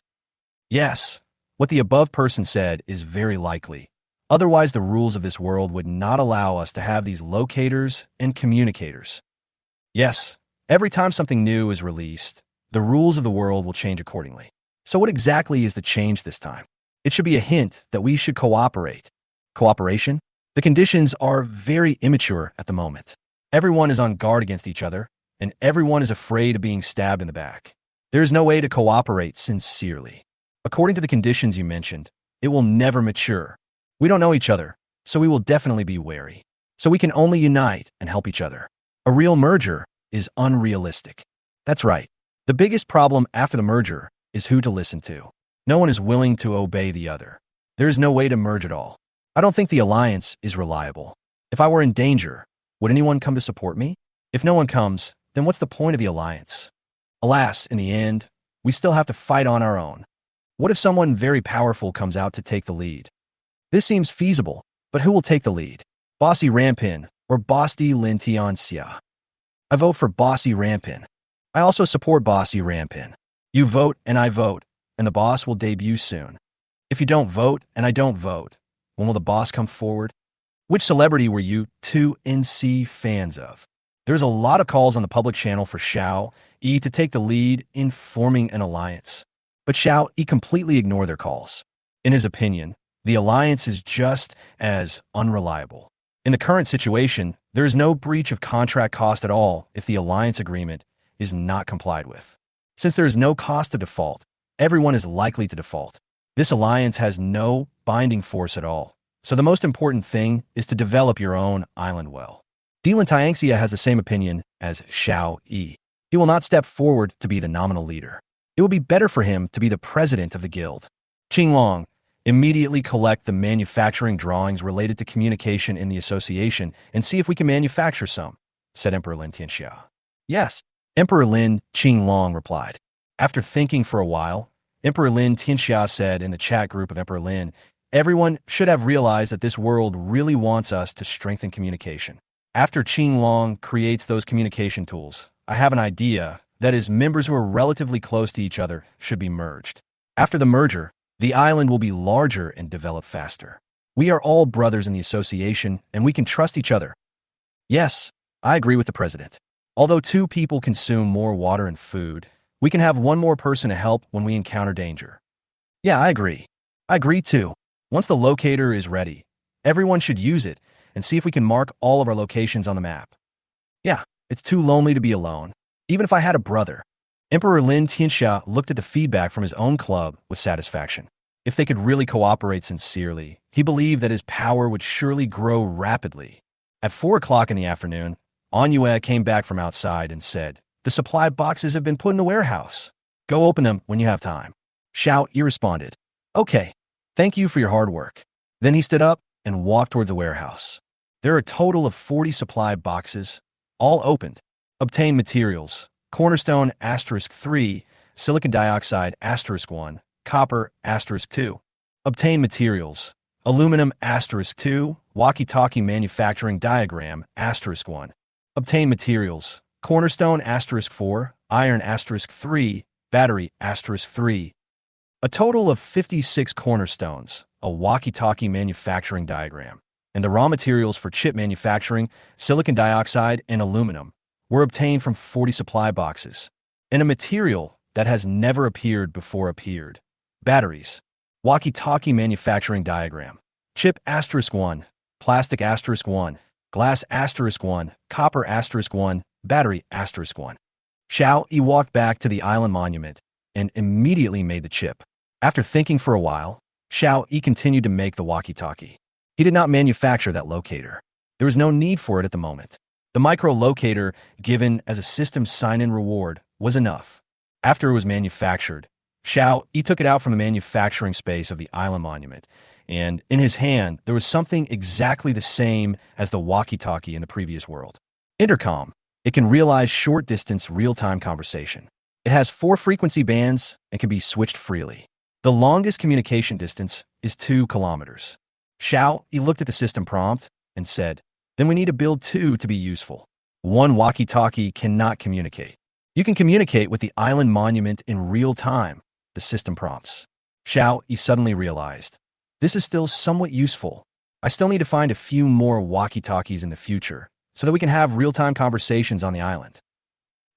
Yes, what the above person said is very likely. Otherwise, the rules of this world would not allow us to have these locators and communicators. Yes, every time something new is released, the rules of the world will change accordingly. So what exactly is the change this time? It should be a hint that we should cooperate. Cooperation? The conditions are very immature at the moment. Everyone is on guard against each other, and everyone is afraid of being stabbed in the back. There is no way to cooperate sincerely. According to the conditions you mentioned, it will never mature. We don't know each other, so we will definitely be wary. So we can only unite and help each other. A real merger is unrealistic. That's right. The biggest problem after the merger is who to listen to. No one is willing to obey the other. There is no way to merge at all. I don't think the alliance is reliable. If I were in danger, would anyone come to support me? If no one comes, then what's the point of the alliance? Alas, in the end, we still have to fight on our own. What if someone very powerful comes out to take the lead? This seems feasible, but who will take the lead? Bossy Rampin or Bossy Lintiancia? I vote for Bossy Rampin. I also support Bossy Rampin. You vote and I vote, and the boss will debut soon. If you don't vote and I don't vote, when will the boss come forward? Which celebrity were you 2NC fans of? There's a lot of calls on the public channel for Xiao Yi to take the lead in forming an alliance. But Xiao Yi completely ignored their calls. In his opinion, the alliance is just as unreliable. In the current situation, there is no breach of contract cost at all if the alliance agreement is not complied with. Since there is no cost of default, everyone is likely to default. This alliance has no binding force at all. So the most important thing is to develop your own island well. Dylan Tianxia has the same opinion as Xiao Yi. He will not step forward to be the nominal leader. It will be better for him to be the president of the guild. Qinglong, immediately collect the manufacturing drawings related to communication in the association and see if we can manufacture some, said Emperor Lin Tianxia. Yes, Emperor Lin Qinglong replied. After thinking for a while, Emperor Lin Tianxia said in the chat group of Emperor Lin, everyone should have realized that this world really wants us to strengthen communication. After Qinglong creates those communication tools, I have an idea that is members who are relatively close to each other should be merged. After the merger, the island will be larger and develop faster. We are all brothers in the association and we can trust each other. Yes, I agree with the president. Although 2 people consume more water and food, we can have 1 more person to help when we encounter danger. Yeah, I agree. I agree too. Once the locator is ready, everyone should use it and see if we can mark all of our locations on the map. Yeah, it's too lonely to be alone, even if I had a brother. Emperor Lin Tianxia looked at the feedback from his own club with satisfaction. If they could really cooperate sincerely, he believed that his power would surely grow rapidly. At 4 o'clock in the afternoon, Anhwa came back from outside and said, the supply boxes have been put in the warehouse. Go open them when you have time. Xiao Yi responded, okay, thank you for your hard work. Then he stood up and walked toward the warehouse. There are a total of 40 supply boxes, all opened. Obtain materials, cornerstone *3, silicon dioxide *1, copper *2. Obtain materials, aluminum *2, walkie-talkie manufacturing diagram *1. Obtain materials, cornerstone *4, iron *3, battery *3. A total of 56 cornerstones, a walkie-talkie manufacturing diagram, and the raw materials for chip manufacturing, silicon dioxide, and aluminum were obtained from 40 supply boxes. And a material that has never appeared before appeared. Batteries. Walkie-talkie manufacturing diagram. Chip *1, plastic *1, glass *1, copper *1, battery *1. Xiao Yi walked back to the island monument and immediately made the chip. After thinking for a while, Xiao Yi continued to make the walkie-talkie. He did not manufacture that locator. There was no need for it at the moment. The micro-locator given as a system sign-in reward was enough. After it was manufactured, Xiao Yi took it out from the manufacturing space of the island monument, and in his hand there was something exactly the same as the walkie-talkie in the previous world. Intercom. It can realize short-distance real-time conversation. It has 4 frequency bands and can be switched freely. The longest communication distance is 2 kilometers. Xiao Yi looked at the system prompt and said, "Then we need to build 2 to be useful. 1 walkie-talkie cannot communicate. You can communicate with the island monument in real time," the system prompts. Xiao Yi suddenly realized, "This is still somewhat useful. I still need to find a few more walkie-talkies in the future so that we can have real-time conversations on the island."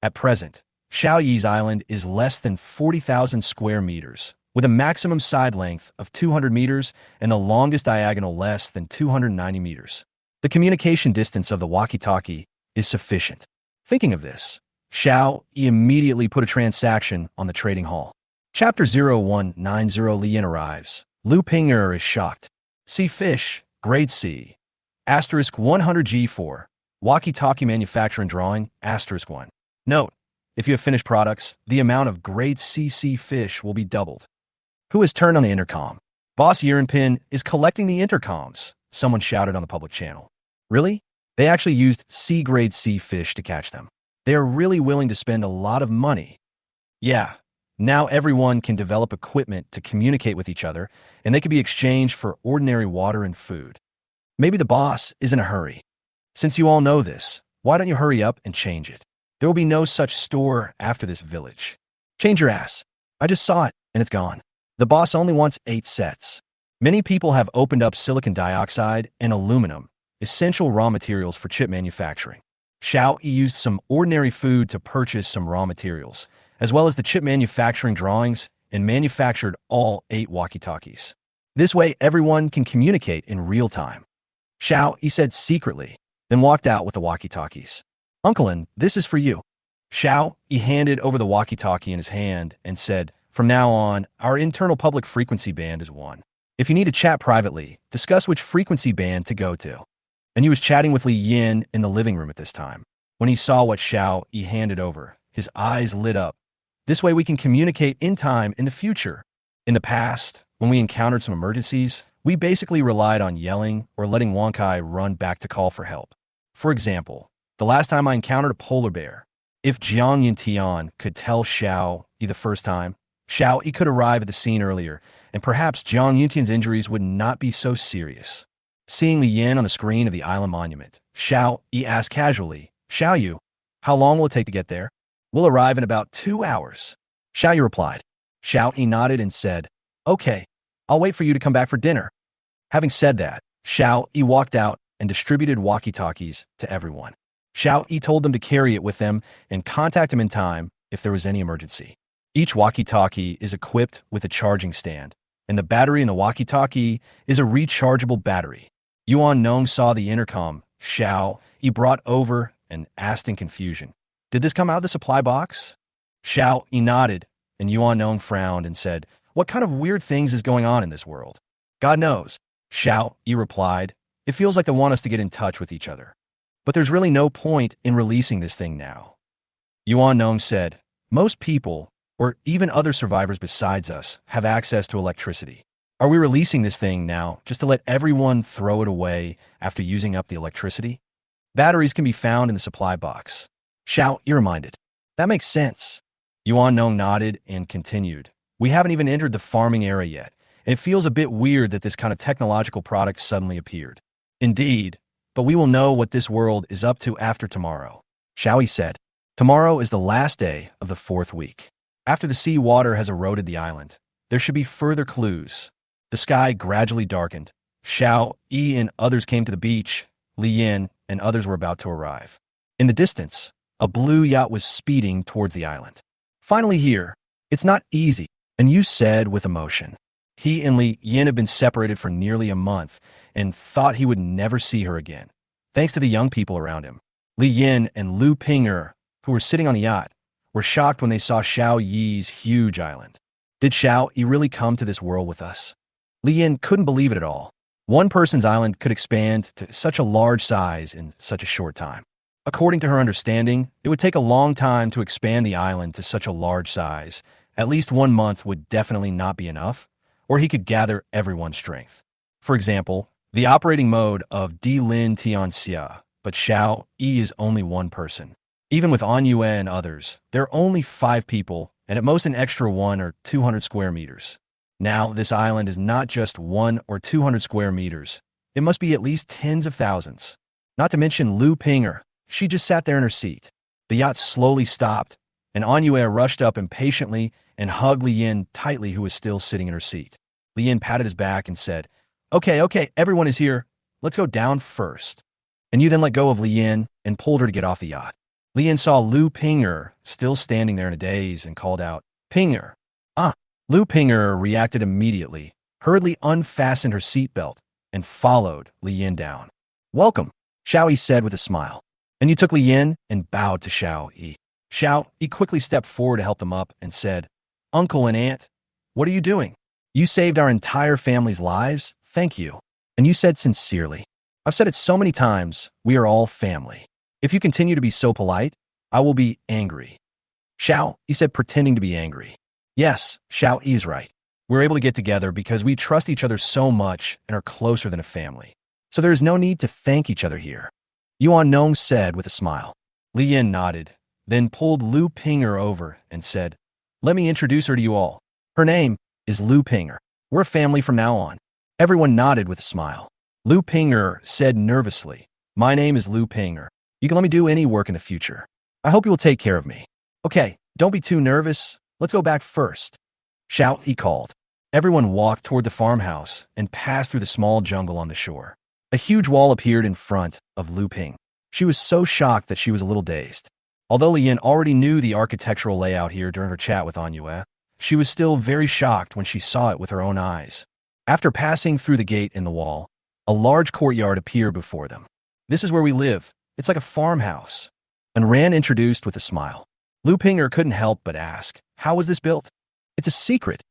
At present, Xiao Yi's island is less than 40,000 square meters, with a maximum side length of 200 meters and the longest diagonal less than 290 meters. The communication distance of the walkie-talkie is sufficient. Thinking of this, Xiao Yi immediately put a transaction on the trading hall. Chapter 0190 Li Yin arrives. Lu Ping'er is shocked. Sea fish, grade C. Asterisk 100G4. Walkie-talkie manufacturer and drawing, asterisk 1. Note, if you have finished products, the amount of grade C sea fish will be doubled. Who has turned on the intercom? Boss Yurinpin is collecting the intercoms, someone shouted on the public channel. Really? They actually used C-grade sea fish to catch them. They are really willing to spend a lot of money. Yeah, now everyone can develop equipment to communicate with each other, and they can be exchanged for ordinary water and food. Maybe the boss is in a hurry. Since you all know this, why don't you hurry up and change it? There will be no such store after this village. Change your ass. I just saw it, and it's gone. The boss only wants 8 sets. Many people have opened up silicon dioxide and aluminum, essential raw materials for chip manufacturing. Xiao Yi used some ordinary food to purchase some raw materials, as well as the chip manufacturing drawings, and manufactured all 8 walkie-talkies. This way, everyone can communicate in real time. Xiao Yi said secretly, then walked out with the walkie-talkies. "Unclein, this is for you." Xiao Yi handed over the walkie-talkie in his hand and said, "From now on, our internal public frequency band is 1. If you need to chat privately, discuss which frequency band to go to." And he was chatting with Li Yin in the living room at this time. When he saw what Xiao Yi handed over, his eyes lit up. This way we can communicate in time in the future. In the past, when we encountered some emergencies, we basically relied on yelling or letting Wonkai run back to call for help. For example, the last time I encountered a polar bear, if Jiang Yintian could tell Xiao Yi the first time, Xiao Yi could arrive at the scene earlier, and perhaps Jiang Yintian's injuries would not be so serious. Seeing Li Yin on the screen of the island monument, Xiao Yi asked casually, "Xiao Yu, how long will it take to get there?" "We'll arrive in about 2 hours." Xiao Yu replied. Xiao Yi nodded and said, "Okay, I'll wait for you to come back for dinner." Having said that, Xiao Yi walked out and distributed walkie-talkies to everyone. Xiao Yi told them to carry it with them and contact him in time if there was any emergency. Each walkie-talkie is equipped with a charging stand, and the battery in the walkie-talkie is a rechargeable battery. Yuan Nong saw the intercom Xiao Yi brought over and asked in confusion, "Did this come out of the supply box?" Xiao Yi nodded, and Yuan Nong frowned and said, "What kind of weird things is going on in this world?" "God knows," Xiao Yi replied. "It feels like they want us to get in touch with each other. But there's really no point in releasing this thing now." Yuan Nong said, "Most people, or even other survivors besides us, have access to electricity. Are we releasing this thing now just to let everyone throw it away after using up the electricity? Batteries can be found in the supply box." Xiao Yi reminded. "That makes sense." Yuan Nong nodded and continued. "We haven't even entered the farming area yet, and it feels a bit weird that this kind of technological product suddenly appeared." "Indeed, but we will know what this world is up to after tomorrow," Xiao Yi said. "Tomorrow is the last day of the 4th week. After the sea water has eroded the island, there should be further clues." The sky gradually darkened. Xiao Yi and others came to the beach. Li Yin and others were about to arrive. In the distance, a blue yacht was speeding towards the island. "Finally here. It's not easy," and Yu said with emotion. He and Li Yin had been separated for nearly a month and thought he would never see her again, thanks to the young people around him. Li Yin and Lu Ping'er, who were sitting on the yacht, were shocked when they saw Xiao Yi's huge island. Did Xiao Yi really come to this world with us? Li Yin couldn't believe it at all. One person's island could expand to such a large size in such a short time. According to her understanding, it would take a long time to expand the island to such a large size. At least 1 month would definitely not be enough, or he could gather everyone's strength. For example, the operating mode of Di Lin Tianxia, but Xiao Yi is only one person. Even with Anyue and others, there are only 5 people, and at most an extra 1 or 200 square meters. Now, this island is not just 1 or 200 square meters. It must be at least tens of thousands. Not to mention Lu Pinger. She just sat there in her seat. The yacht slowly stopped, and Anyue rushed up impatiently and hugged Li Yin tightly, who was still sitting in her seat. Li Yin patted his back and said, Okay, everyone is here. Let's go down first. And you then let go of Li Yin and pulled her to get off the yacht. Li Yin saw Lu Pinger still standing there in a daze and called out, Pinger. Ah! Lu Pinger reacted immediately, hurriedly unfastened her seatbelt, and followed Li Yin down. Welcome, Xiao Yi said with a smile. And you took Li Yin and bowed to Xiao Yi. Xiao Yi quickly stepped forward to help them up and said, Uncle and Aunt, what are you doing? You saved our entire family's lives. Thank you. And you said sincerely. I've said it so many times, we are all family. If you continue to be so polite, I will be angry. Xiao Yi said, pretending to be angry. Yes, Xiao Yi is right. We're able to get together because we trust each other so much and are closer than a family. So there is no need to thank each other here. Yuan Nong said with a smile. Li Yin nodded, then pulled Lu Pinger over and said, Let me introduce her to you all. Her name is Lu Pinger. We're a family from now on. Everyone nodded with a smile. Lu Pinger said nervously, My name is Lu Pinger. You can let me do any work in the future. I hope you will take care of me. Okay, don't be too nervous. Let's go back first. Xiao Yi called. Everyone walked toward the farmhouse and passed through the small jungle on the shore. A huge wall appeared in front of Lu Ping. She was so shocked that she was a little dazed. Although Li Yin already knew the architectural layout here during her chat with Anyue, she was still very shocked when she saw it with her own eyes. After passing through the gate in the wall, a large courtyard appeared before them. This is where we live. It's like a farmhouse. And Ran introduced with a smile. Lu Pinger couldn't help but ask, How was this built? It's a secret.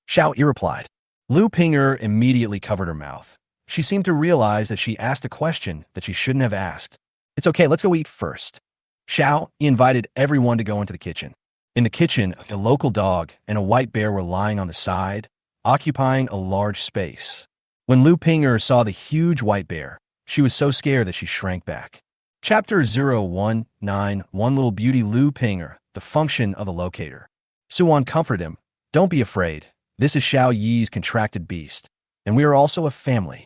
Xiao Yi replied. Lu Pinger immediately covered her mouth. She seemed to realize that she asked a question that she shouldn't have asked. It's okay, let's go eat first. Xiao Yi invited everyone to go into the kitchen. In the kitchen, a local dog and a white bear were lying on the side, occupying a large space. When Lu Pinger saw the huge white bear, she was so scared that she shrank back. Chapter 019, One Little Beauty. Lu Pinger, the function of the locator. Suwan comforted him. Don't be afraid. This is Xiao Yi's contracted beast, and we are also a family.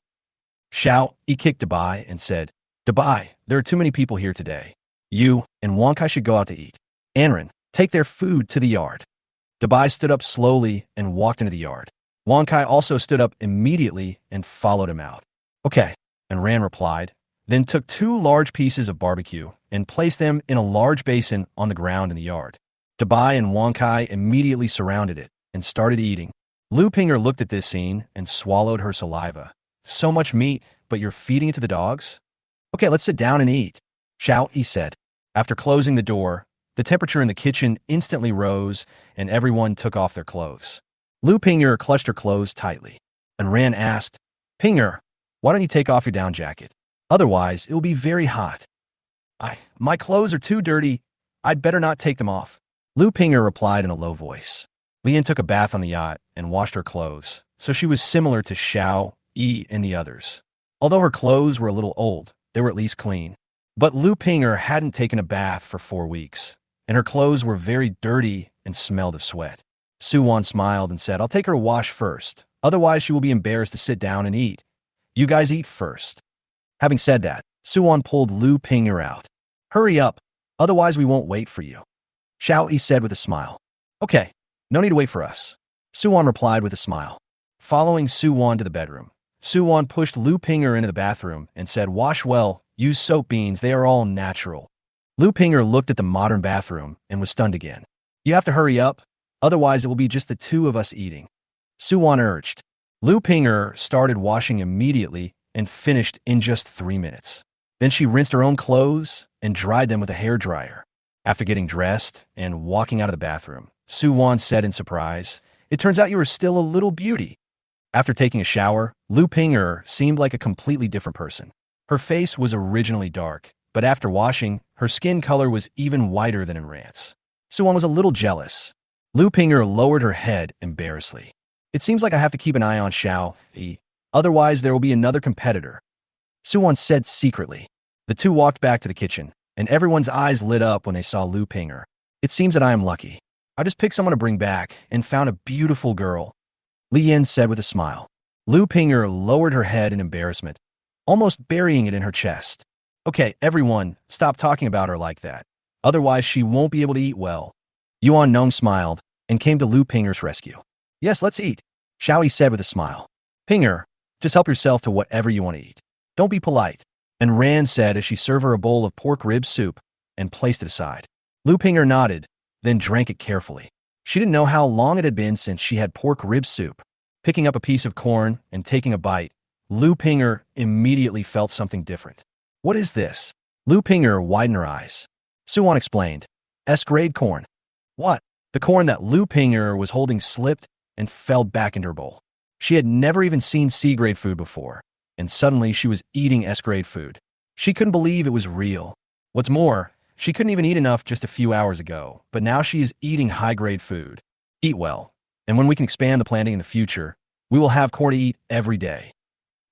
Xiao Yi kicked Dabai and said, Dabai, there are too many people here today. You and Wonkai should go out to eat. Anren, take their food to the yard. Dabai stood up slowly and walked into the yard. Wonkai also stood up immediately and followed him out. Okay, and Ran replied, then took 2 large pieces of barbecue and placed them in a large basin on the ground in the yard. Dabai and Wonkai immediately surrounded it and started eating. Lu Pinger looked at this scene and swallowed her saliva. So much meat, but you're feeding it to the dogs? Okay, let's sit down and eat, Xiao Yi said. After closing the door, the temperature in the kitchen instantly rose and everyone took off their clothes. Lu Pinger clutched her clothes tightly, and Ran asked, Pinger, why don't you take off your down jacket? Otherwise, it will be very hot. My clothes are too dirty. I'd better not take them off. Lu Pinger replied in a low voice. Li Yin took a bath on the yacht and washed her clothes, so she was similar to Xiao Yi and the others. Although her clothes were a little old, they were at least clean. But Lu Pinger hadn't taken a bath for 4 weeks, and her clothes were very dirty and smelled of sweat. Suwan smiled and said, I'll take her a wash first. Otherwise, she will be embarrassed to sit down and eat. You guys eat first. Having said that, Suwan pulled Lu Pinger out. Hurry up, otherwise we won't wait for you. Xiao Yi said with a smile. Okay, no need to wait for us. Suwan replied with a smile. Following Suwan to the bedroom, Suwan pushed Lu Pinger into the bathroom and said, Wash well, use soap beans, they are all natural. Lu Pinger looked at the modern bathroom and was stunned again. You have to hurry up, otherwise it will be just the 2 of us eating. Suwan urged. Lu Pinger started washing immediately and finished in just 3 minutes. Then she rinsed her own clothes and dried them with a hairdryer. After getting dressed and walking out of the bathroom, Suwan said in surprise, It turns out you are still a little beauty. After taking a shower, Lu Pinger seemed like a completely different person. Her face was originally dark, but after washing, Her skin color was even whiter than in Rance. Suwon was a little jealous. Lu Pinger lowered her head embarrassedly. It seems like I have to keep an eye on Xiao Yi. Otherwise, there will be another competitor. Suwon said secretly. The two walked back to the kitchen, and everyone's eyes lit up when they saw Lu Pinger. It seems that I am lucky. I just picked someone to bring back and found a beautiful girl, Li Yin said with a smile. Lu Pinger lowered her head in embarrassment, almost burying it in her chest. Okay, everyone, stop talking about her like that. Otherwise, she won't be able to eat well. Yuan Nong smiled and came to Lu Pinger's rescue. Yes, let's eat, Xiao Yi said with a smile. Pinger, just help yourself to whatever you want to eat. Don't be polite. And Ran said as she served her a bowl of pork rib soup and placed it aside. Lu Pinger nodded, then drank it carefully. She didn't know how long it had been since she had pork rib soup. Picking up a piece of corn and taking a bite, Lu Pinger immediately felt something different. What is this? Lu Pinger widened her eyes. Suwon explained. S-grade corn. What? The corn that Lu Pinger was holding slipped and fell back into her bowl. She had never even seen C-grade food before, and suddenly she was eating S-grade food. She couldn't believe it was real. What's more, she couldn't even eat enough just a few hours ago, but now she is eating high-grade food. Eat well, and when we can expand the planting in the future, we will have corn to eat every day,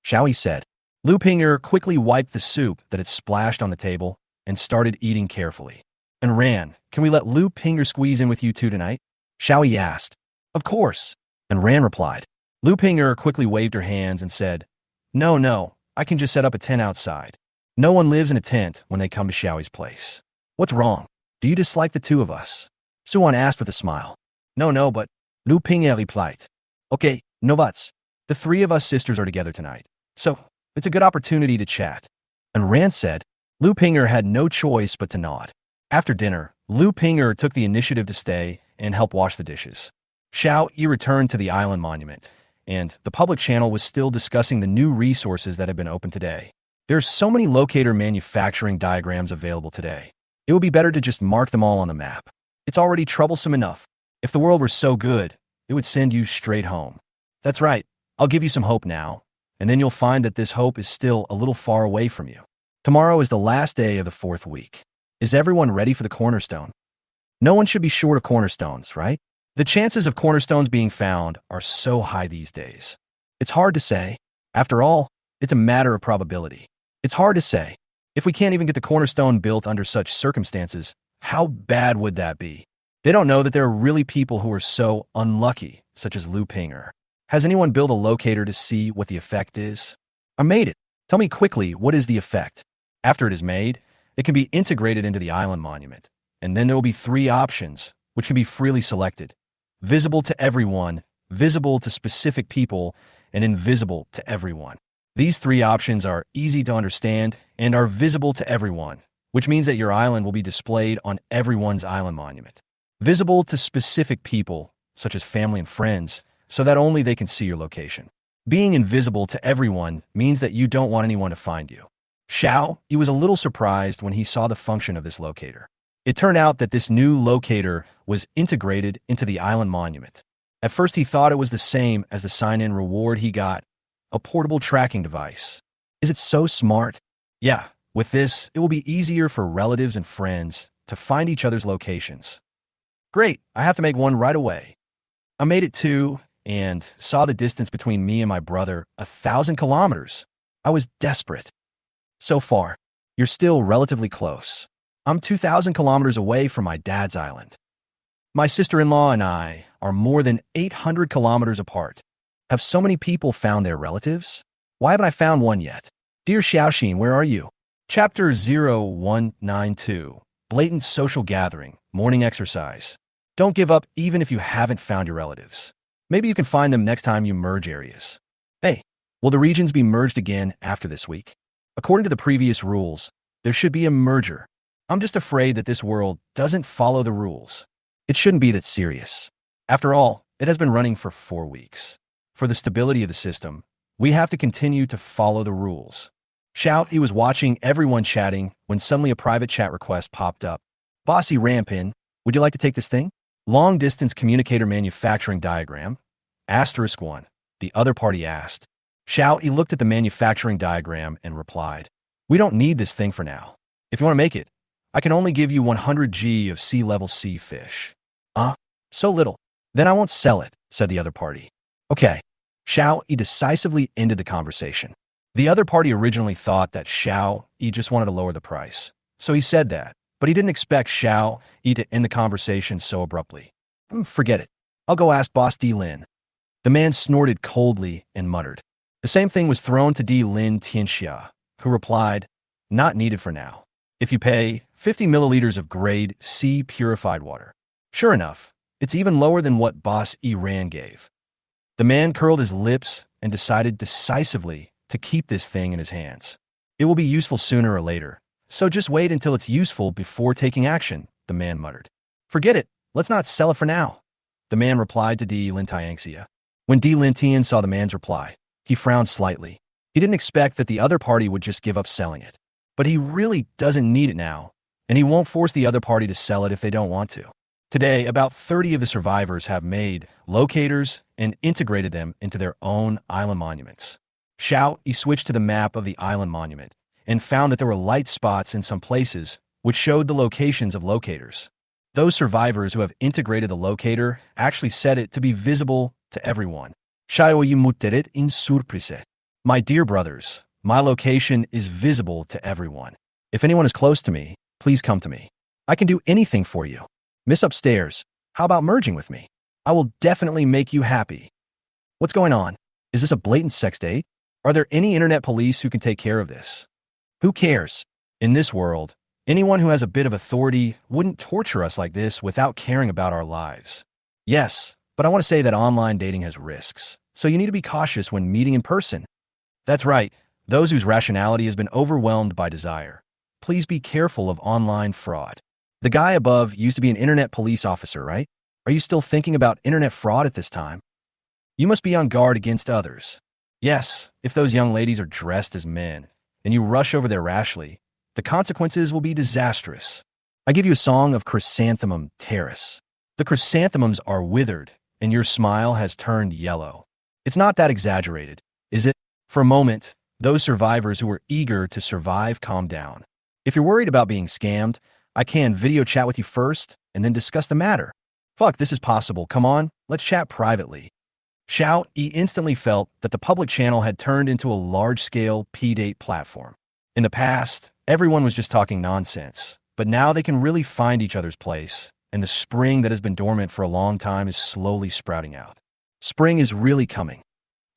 Xiao Yi said. Lu Pinger quickly wiped the soup that had splashed on the table and started eating carefully. And Ran, can we let Lu Pinger squeeze in with you two tonight? Xiao Yi asked. Of course. And Ran replied. Lu Pinger quickly waved her hands and said, No, I can just set up a tent outside. No one lives in a tent when they come to Xiao Yi's place. What's wrong? Do you dislike the two of us? Suwon asked with a smile. No, but Lu Pinger replied. Okay, no buts. The three of us sisters are together tonight, so it's a good opportunity to chat. And Ran said. Lu Pinger had no choice but to nod. After dinner, Lu Pinger took the initiative to stay and help wash the dishes. Xiao Yi returned to the island monument, and the public channel was still discussing the new resources that have been opened today. There's so many locator manufacturing diagrams available today. It would be better to just mark them all on the map. It's already troublesome enough. If the world were so good, it would send you straight home. That's right. I'll give you some hope now, and then you'll find that this hope is still a little far away from you. Tomorrow is the last day of the 4th week. Is everyone ready for the cornerstone? No one should be short of cornerstones, right? The chances of cornerstones being found are so high these days. It's hard to say. After all, it's a matter of probability. It's hard to say. If we can't even get the cornerstone built under such circumstances, how bad would that be? They don't know that there are really people who are so unlucky, such as Lu Pinger. Has anyone built a locator to see what the effect is? I made it. Tell me quickly, what is the effect? After it is made, it can be integrated into the island monument, and then there will be 3 options, which can be freely selected. Visible to everyone, visible to specific people, and invisible to everyone. These 3 options are easy to understand and are visible to everyone, which means that your island will be displayed on everyone's island monument. Visible to specific people, such as family and friends, so that only they can see your location. Being invisible to everyone means that you don't want anyone to find you. Xiao Yi was a little surprised when he saw the function of this locator. It turned out that this new locator was integrated into the island monument. At first he thought it was the same as the sign-in reward he got, a portable tracking device. Is it so smart? Yeah, with this, it will be easier for relatives and friends to find each other's locations. Great, I have to make one right away. I made it too, and saw the distance between me and my brother, 1,000 kilometers. I was desperate. So far, you're still relatively close. I'm 2,000 kilometers away from my dad's island. My sister-in-law and I are more than 800 kilometers apart. Have so many people found their relatives? Why haven't I found one yet? Dear Xiaoxin, where are you? Chapter 0192. Blatant Social Gathering, Morning Exercise. Don't give up even if you haven't found your relatives. Maybe you can find them next time you merge areas. Hey, will the regions be merged again after this week? According to the previous rules, there should be a merger. I'm just afraid that this world doesn't follow the rules. It shouldn't be that serious. After all, it has been running for 4 weeks. For the stability of the system, we have to continue to follow the rules. Xiao Yi was watching everyone chatting when suddenly a private chat request popped up. Bossy Rampin, would you like to take this thing? Long-distance communicator manufacturing diagram. *1, the other party asked. Xiao Yi looked at the manufacturing diagram and replied, We don't need this thing for now. If you want to make it, I can only give you 100 G of sea-level sea fish. So little. Then I won't sell it, said the other party. Okay. Xiao Yi decisively ended the conversation. The other party originally thought that Xiao Yi just wanted to lower the price. So he said that, but he didn't expect Xiao Yi to end the conversation so abruptly. Forget it. I'll go ask Boss D Lin. The man snorted coldly and muttered. The same thing was thrown to D Lin Tianxia, who replied, not needed for now. If you pay 50 milliliters of grade C purified water. Sure enough, it's even lower than what Boss E Ran gave. The man curled his lips and decided decisively to keep this thing in his hands. It will be useful sooner or later, so just wait until it's useful before taking action, the man muttered. Forget it, let's not sell it for now, the man replied to D Lin Tianxia. When D Lin Tian saw the man's reply, he frowned slightly. He didn't expect that the other party would just give up selling it. But he really doesn't need it now, and he won't force the other party to sell it if they don't want to. Today, about 30 of the survivors have made locators and integrated them into their own island monuments. Xiao Yi switched to the map of the island monument and found that there were light spots in some places which showed the locations of locators. Those survivors who have integrated the locator actually set it to be visible to everyone. Xiao Yi muttered in surprise. My dear brothers, my location is visible to everyone. If anyone is close to me, please come to me. I can do anything for you. Miss Upstairs, how about merging with me? I will definitely make you happy. What's going on? Is this a blatant sex date? Are there any internet police who can take care of this? Who cares? In this world, anyone who has a bit of authority wouldn't torture us like this without caring about our lives. Yes, but I want to say that online dating has risks, so you need to be cautious when meeting in person. That's right, those whose rationality has been overwhelmed by desire. Please be careful of online fraud. The guy above used to be an internet police officer, right? Are you still thinking about internet fraud at this time? You must be on guard against others. Yes, if those young ladies are dressed as men, and you rush over there rashly, the consequences will be disastrous. I give you a song of Chrysanthemum Terrace. The chrysanthemums are withered, and your smile has turned yellow. It's not that exaggerated, is it? For a moment, those survivors who were eager to survive calmed down. If you're worried about being scammed, I can video chat with you first and then discuss the matter. Fuck, this is possible. Come on, let's chat privately. Xiao Yi instantly felt that the public channel had turned into a large-scale P-date platform. In the past, everyone was just talking nonsense, but now they can really find each other's place, and the spring that has been dormant for a long time is slowly sprouting out. Spring is really coming,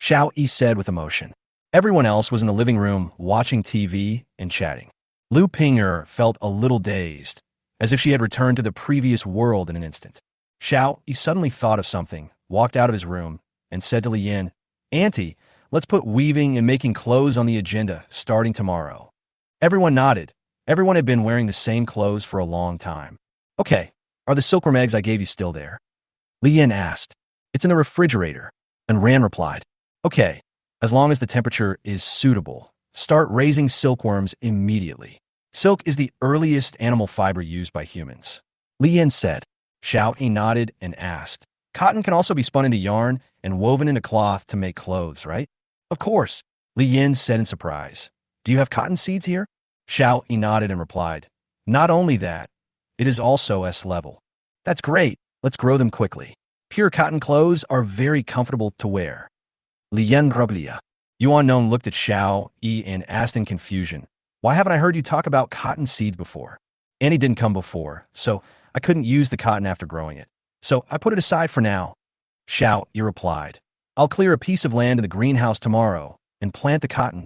Xiao Yi said with emotion. Everyone else was in the living room watching TV and chatting. Lu Ping'er felt a little dazed, as if she had returned to the previous world in an instant. Xiao Yi suddenly thought of something, walked out of his room, and said to Li Yin, Auntie, let's put weaving and making clothes on the agenda starting tomorrow. Everyone nodded. Everyone had been wearing the same clothes for a long time. Okay, are the silkworm eggs I gave you still there? Li Yin asked. It's in the refrigerator. And Ran replied, okay, as long as the temperature is suitable, start raising silkworms immediately. Silk is the earliest animal fiber used by humans. Li Yin said. Xiao Yi nodded and asked, cotton can also be spun into yarn and woven into cloth to make clothes, right? Of course, Li Yin said in surprise. Do you have cotton seeds here? Xiao Yi nodded and replied, not only that, it is also S-level. That's great, let's grow them quickly. Pure cotton clothes are very comfortable to wear. Li Yin Grublia. Yuan Nong looked at Xiao Yi and asked in confusion, why haven't I heard you talk about cotton seeds before? Annie didn't come before, so I couldn't use the cotton after growing it. So I put it aside for now. Xiao Yi replied, I'll clear a piece of land in the greenhouse tomorrow and plant the cotton.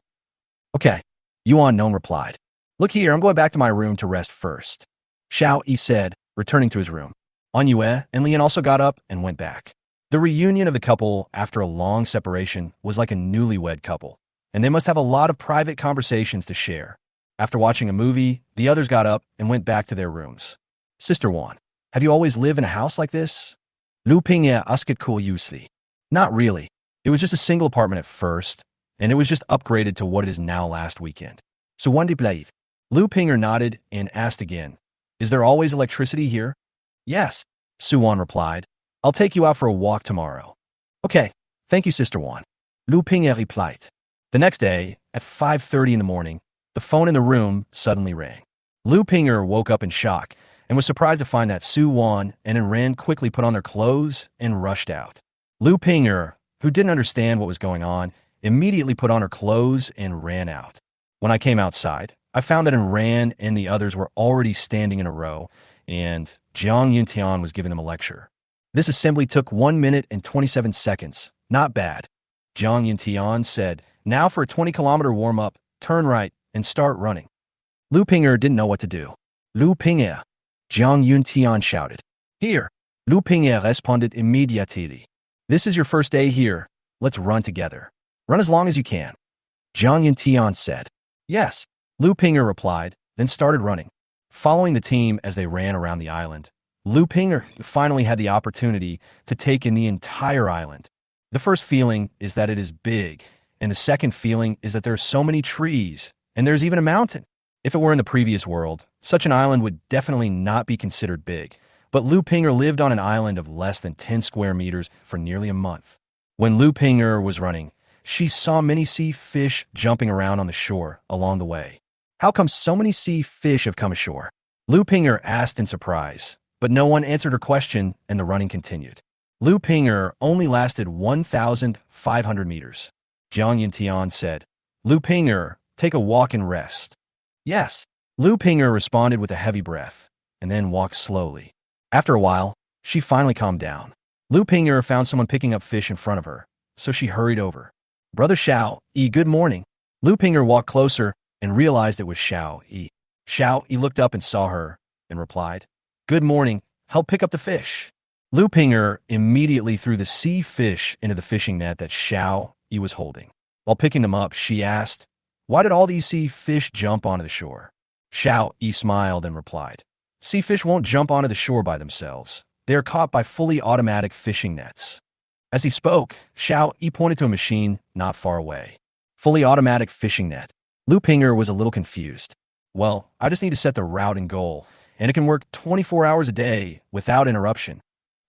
Okay, Yuan Nong replied. Look here, I'm going back to my room to rest first. Xiao Yi said, returning to his room. An Yue and Lian also got up and went back. The reunion of the couple after a long separation was like a newlywed couple, and they must have a lot of private conversations to share. After watching a movie, the others got up and went back to their rooms. Sister Wan, have you always lived in a house like this? Lu Pingye asked curiously. Not really. It was just a single apartment at first, and it was just upgraded to what it is now last weekend. So when did you? Lu Ping'er nodded and asked again, is there always electricity here? Yes, Su Wan replied. I'll take you out for a walk tomorrow. Okay, thank you, Sister Wan. Lu Ping'er replied. The next day, at 5:30 in the morning, the phone in the room suddenly rang. Lu Pinger woke up in shock and was surprised to find that Su Wan and Ren quickly put on their clothes and rushed out. Lu Pinger, who didn't understand what was going on, immediately put on her clothes and ran out. When I came outside, I found that Ran and the others were already standing in a row, and Jiang Yuntian was giving them a lecture. This assembly took 1 minute and 27 seconds. Not bad. Jiang Yuntian said, "Now for a 20-kilometer warm-up, turn right, and start running." Lu Pinger didn't know what to do. "Lu Pinger," Jiang Yuntian shouted. "Here." Lu Pinger responded immediately. "This is your first day here. Let's run together. Run as long as you can." Jiang Yuntian said. "Yes." Lu Pinger replied, then started running. Following the team as they ran around the island, Lu Pinger finally had the opportunity to take in the entire island. The first feeling is that it is big, and the second feeling is that there are so many trees, and there's even a mountain. If it were in the previous world, such an island would definitely not be considered big, but Lu Pinger lived on an island of less than 10 square meters for nearly a month. When Lu Pinger was running, she saw many sea fish jumping around on the shore along the way. How come so many sea fish have come ashore? Lu Pinger asked in surprise, but no one answered her question and the running continued. Lu Pinger only lasted 1,500 meters. Jiang Yuntian said, "Lu Pinger, take a walk and rest." "Yes." Lu Pinger responded with a heavy breath, and then walked slowly. After a while, she finally calmed down. Lu Pinger found someone picking up fish in front of her, so she hurried over. "Brother Xiao Yi, good morning." Lu Pinger walked closer and realized it was Xiao Yi. Xiao Yi looked up and saw her, and replied, "Good morning, help pick up the fish." Lu Pinger immediately threw the sea fish into the fishing net that Xiao Yi was holding. While picking them up, she asked, "Why did all these sea fish jump onto the shore?" Xiao Yi smiled and replied, "Sea fish won't jump onto the shore by themselves. They are caught by fully automatic fishing nets." As he spoke, Xiao Yi pointed to a machine not far away. Fully automatic fishing net. Lu Pinger was a little confused. "Well, I just need to set the route and goal, and it can work 24 hours a day without interruption."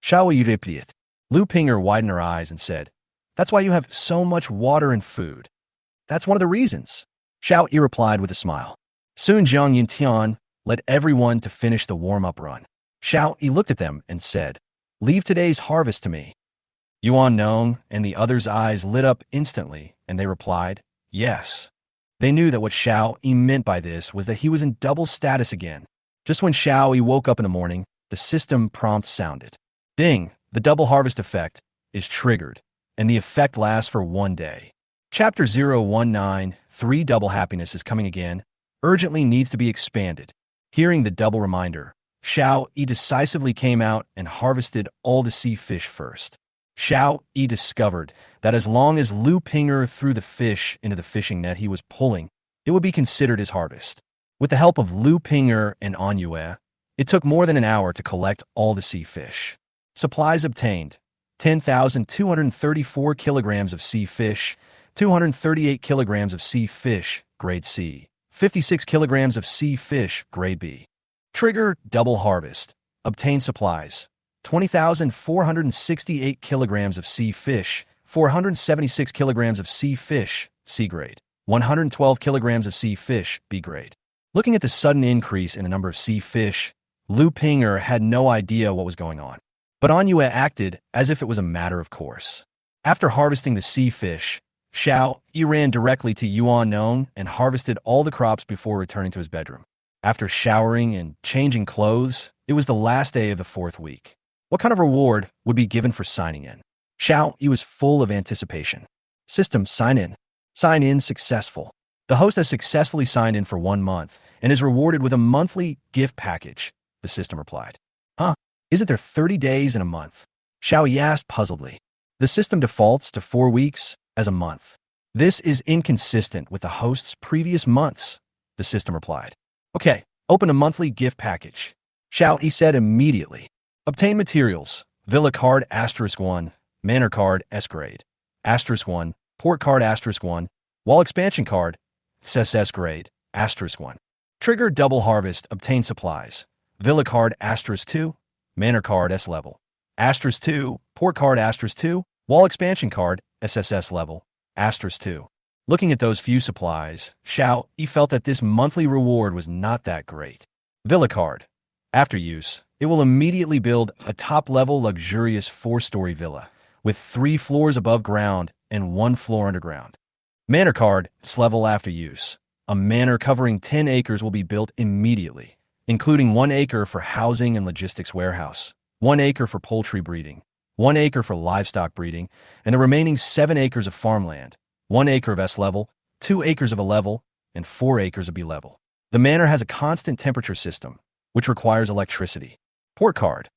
Xiao Yi replied. Lu Pinger widened her eyes and said, "That's why you have so much water and food." "That's one of the reasons," Xiao Yi replied with a smile. Soon Jiang Yuntian led everyone to finish the warm-up run. Xiao Yi looked at them and said, "Leave today's harvest to me." Yuan Nong and the others' eyes lit up instantly, and they replied, "Yes." They knew that what Xiao Yi meant by this was that he was in double status again. Just when Xiao Yi woke up in the morning, the system prompt sounded. Ding, the double harvest effect is triggered, and the effect lasts for 1 day. Chapter 019, Double Happiness is coming again, urgently needs to be expanded. Hearing the double reminder, Xiao Yi decisively came out and harvested all the sea fish first. Xiao Yi discovered that as long as Lu Pinger threw the fish into the fishing net he was pulling, it would be considered his harvest. With the help of Lu Pinger and An Yue, it took more than an hour to collect all the sea fish. Supplies obtained: 10,234 kilograms of sea fish, 238 kilograms of sea fish, grade C, 56 kilograms of sea fish, grade B. Trigger double harvest. Obtain supplies: 20,468 kilograms of sea fish, 476 kilograms of sea fish, C grade, 112 kilograms of sea fish, B grade. Looking at the sudden increase in the number of sea fish, Lu Pinger had no idea what was going on. But An Yue acted as if it was a matter of course. After harvesting the sea fish, Xiao Yi ran directly to Yuan Nong and harvested all the crops before returning to his bedroom. After showering and changing clothes, it was the last day of the 4th week. What kind of reward would be given for signing in? Xiao Yi was full of anticipation. System sign in. Sign in successful. The host has successfully signed in for 1 month and is rewarded with a monthly gift package, the system replied. Huh? Isn't there 30 days in a month? Xiao Yi asked puzzledly. The system defaults to 4 weeks as a month. This is inconsistent with the host's previous months, the system replied. Okay, open a monthly gift package. Xiao Yi said immediately. Obtain materials: Villa card *1, Manor card S grade, *1, Port card *1, Wall expansion card SS grade *1. Trigger double harvest. Obtain supplies: Villa card *2, Manor card S level, *2, Port card *2, Wall expansion card SSS level *2. Looking at those few supplies, Xiao Yi felt that this monthly reward was not that great. Villa card. After use, it will immediately build a top-level luxurious 4-story villa with 3 floors above ground and 1 floor underground. Manor card, its level after use. A manor covering 10 acres will be built immediately, including 1 acre for housing and logistics warehouse, 1 acre for poultry breeding, 1 acre for livestock breeding, and the remaining 7 acres of farmland, 1 acre of S level, 2 acres of A level, and 4 acres of B level. The manor has a constant temperature system, which requires electricity. Port card.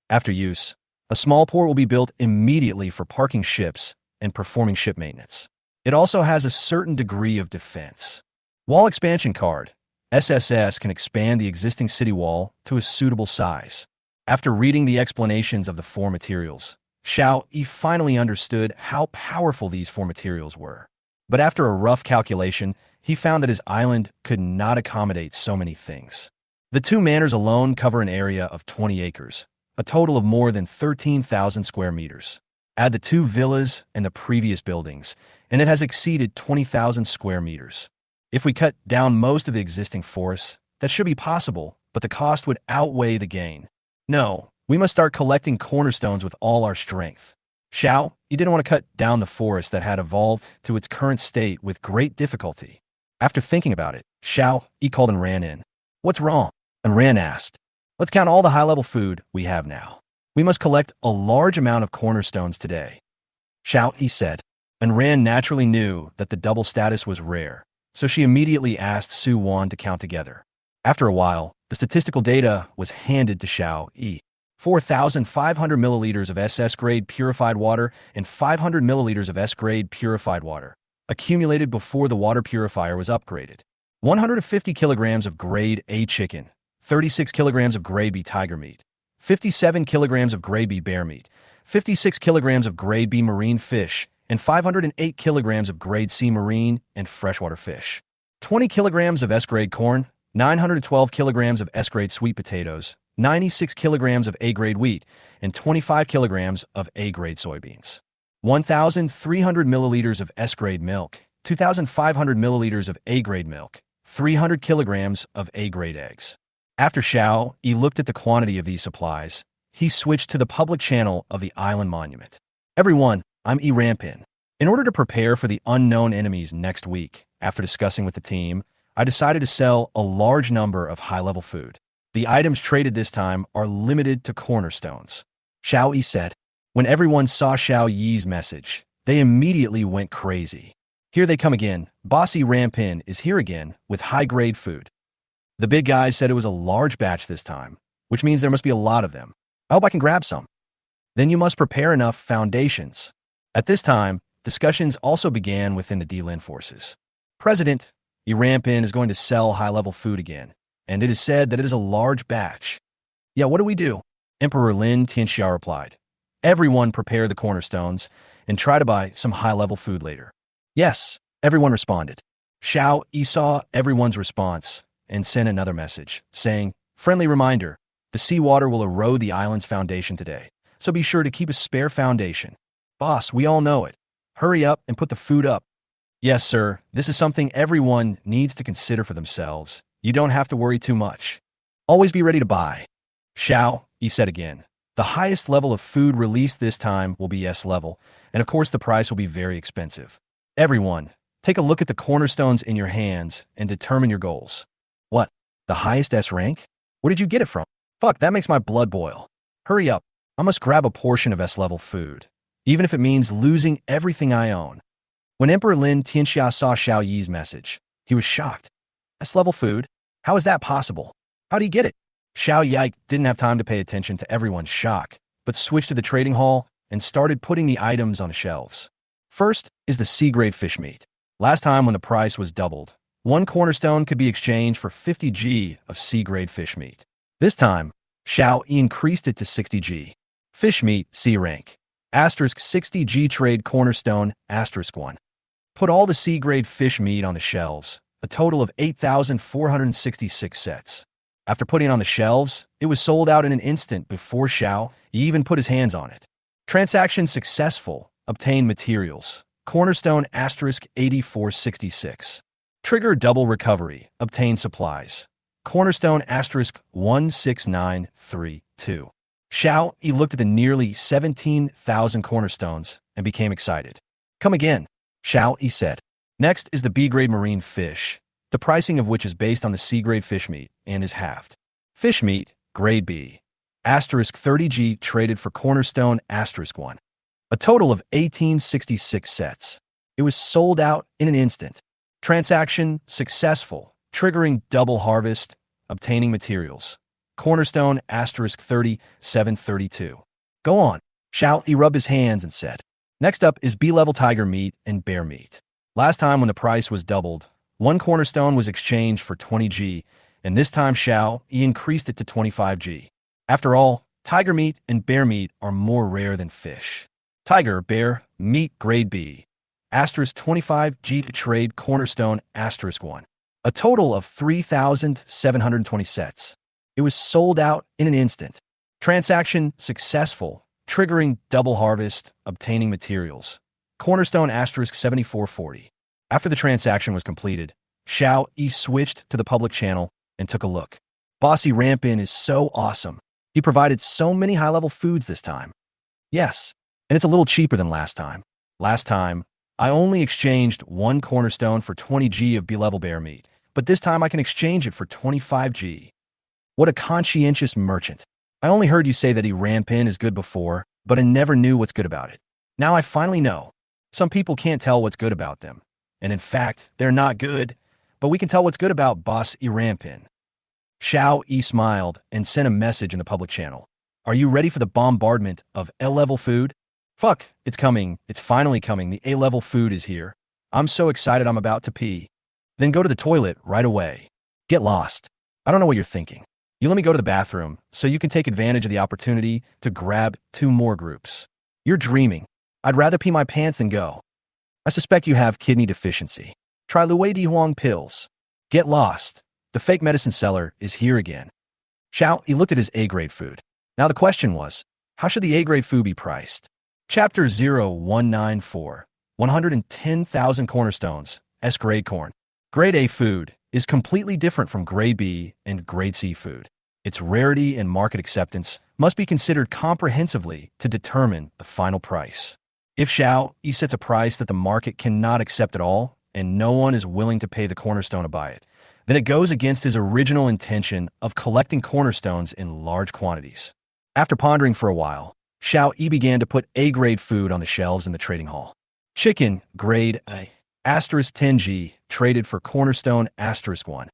After use, a small port will be built immediately for parking ships and performing ship maintenance. It also has a certain degree of defense. Wall expansion card. SSS can expand the existing city wall to a suitable size. After reading the explanations of the 4 materials, Xiao Yi finally understood how powerful these 4 materials were. But after a rough calculation, he found that his island could not accommodate so many things. The 2 manors alone cover an area of 20 acres, a total of more than 13,000 square meters. Add the 2 villas and the previous buildings, and it has exceeded 20,000 square meters. If we cut down most of the existing forests, that should be possible, but the cost would outweigh the gain. No, we must start collecting cornerstones with all our strength. Xiao Yi didn't want to cut down the forest that had evolved to its current state with great difficulty. After thinking about it, Xiao Yi called and ran in. What's wrong? And Ran asked. Let's count all the high-level food we have now. We must collect a large amount of cornerstones today. Xiao Yi said. And Ran naturally knew that the double status was rare, so she immediately asked Su Wan to count together. After a while, the statistical data was handed to Xiao Yi. 4,500 milliliters of SS-grade purified water and 500 milliliters of S-grade purified water, accumulated before the water purifier was upgraded. 150 kilograms of grade A chicken, 36 kilograms of grade B tiger meat, 57 kilograms of grade B bear meat, 56 kilograms of grade B marine fish, and 508 kilograms of grade C marine and freshwater fish. 20 kilograms of S-grade corn, 912 kilograms of S-grade sweet potatoes, 96 kilograms of A-grade wheat, and 25 kilograms of A-grade soybeans. 1,300 milliliters of S-grade milk, 2,500 milliliters of A-grade milk, 300 kilograms of A-grade eggs. After Xiao Yi looked at the quantity of these supplies, he switched to the public channel of the island monument. Everyone, I'm Yi Rampin. In order to prepare for the unknown enemies next week, after discussing with the team, I decided to sell a large number of high-level food. The items traded this time are limited to cornerstones. Xiao Yi said. When everyone saw Xiao Yi's message, they immediately went crazy. Here they come again. Bossy Rampin is here again with high-grade food. The big guy said it was a large batch this time, which means there must be a lot of them. I hope I can grab some. Then you must prepare enough foundations. At this time, discussions also began within the D-Lin forces. President, Yi Rampin is going to sell high-level food again, and it is said that it is a large batch. Yeah, what do we do? Emperor Lin Tianxia replied. Everyone prepare the cornerstones and try to buy some high-level food later. Yes, everyone responded. Xiao Yi saw everyone's response and sent another message, saying, friendly reminder, the seawater will erode the island's foundation today, so be sure to keep a spare foundation. Boss, we all know it. Hurry up and put the food up. Yes, sir, this is something everyone needs to consider for themselves. You don't have to worry too much. Always be ready to buy. Xiao Yi said again. The highest level of food released this time will be S level, and of course the price will be very expensive. Everyone, take a look at the cornerstones in your hands and determine your goals. What? The highest S rank? Where did you get it from? Fuck, that makes my blood boil. Hurry up. I must grab a portion of S-level food, even if it means losing everything I own. When Emperor Lin Tianxia saw Xiao Yi's message, he was shocked. S-level food? How is that possible? How do you get it? Xiao Yi didn't have time to pay attention to everyone's shock, but switched to the trading hall and started putting the items on shelves. First is the C-grade fish meat. Last time when the price was doubled, 1 cornerstone could be exchanged for 50 G of C-grade fish meat. This time, Xiao Yi increased it to 60 G. Fish meat, C rank. Asterisk 60 G trade cornerstone, asterisk 1. Put all the C-grade fish meat on the shelves, a total of 8,466 sets. After putting it on the shelves, it was sold out in an instant before Xiao Yi even put his hands on it. Transaction successful. Obtain materials. Cornerstone asterisk 8466. Trigger double recovery. Obtain supplies. Cornerstone asterisk 16932. Xiao Yi looked at the nearly 17,000 cornerstones and became excited. Come again, Xiao Yi said. Next is the B-grade marine fish, the pricing of which is based on the C-grade fish meat and is halved. Fish meat, grade B, asterisk 30G traded for cornerstone asterisk 1. A total of 1866 sets. It was sold out in an instant. Transaction successful, triggering double harvest, obtaining materials. Cornerstone asterisk 3732. Go on. Xiao Yi rubbed his hands and said. Next up is B-level tiger meat and bear meat. Last time when the price was doubled, one cornerstone was exchanged for 20G, and this time Xiao Yi increased it to 25G. After all, tiger meat and bear meat are more rare than fish. Tiger, bear, meat grade B. Asterisk 25G to trade cornerstone asterisk 1. A total of 3,720 sets. It was sold out in an instant. Transaction successful, triggering double harvest, obtaining materials. Cornerstone asterisk 7440. After the transaction was completed, Xiao Yi switched to the public channel and took a look. Bossy Rampin is so awesome. He provided so many high-level foods this time. Yes, and it's a little cheaper than last time. Last time, I only exchanged one cornerstone for 20G of B-level bear meat, but this time I can exchange it for 25G. What a conscientious merchant. I only heard you say that he Rampin is good before, but I never knew what's good about it. Now I finally know. Some people can't tell what's good about them. And in fact, they're not good, but we can tell what's good about Boss E Rampin. Xiao Yi smiled and sent a message in the public channel. Are you ready for the bombardment of A-level food? Fuck, it's coming. It's finally coming. The A-level food is here. I'm so excited I'm about to pee. Then go to the toilet right away. Get lost. I don't know what you're thinking. You let me go to the bathroom so you can take advantage of the opportunity to grab 2 more groups. You're dreaming. I'd rather pee my pants than go. I suspect you have kidney deficiency. Try Luwei Di Huang pills. Get lost. The fake medicine seller is here again. Xiao Yi looked at his A-grade food. Now the question was, how should the A-grade food be priced? Chapter 0194. 110,000 cornerstones. S-grade corn. Grade A food is completely different from grade B and grade C food. Its rarity and market acceptance must be considered comprehensively to determine the final price. If Xiao Yi sets a price that the market cannot accept at all, and no one is willing to pay the cornerstone to buy it, then it goes against his original intention of collecting cornerstones in large quantities. After pondering for a while, Xiao Yi began to put A-grade food on the shelves in the trading hall. Chicken, grade A, asterisk 10G, traded for cornerstone asterisk 1.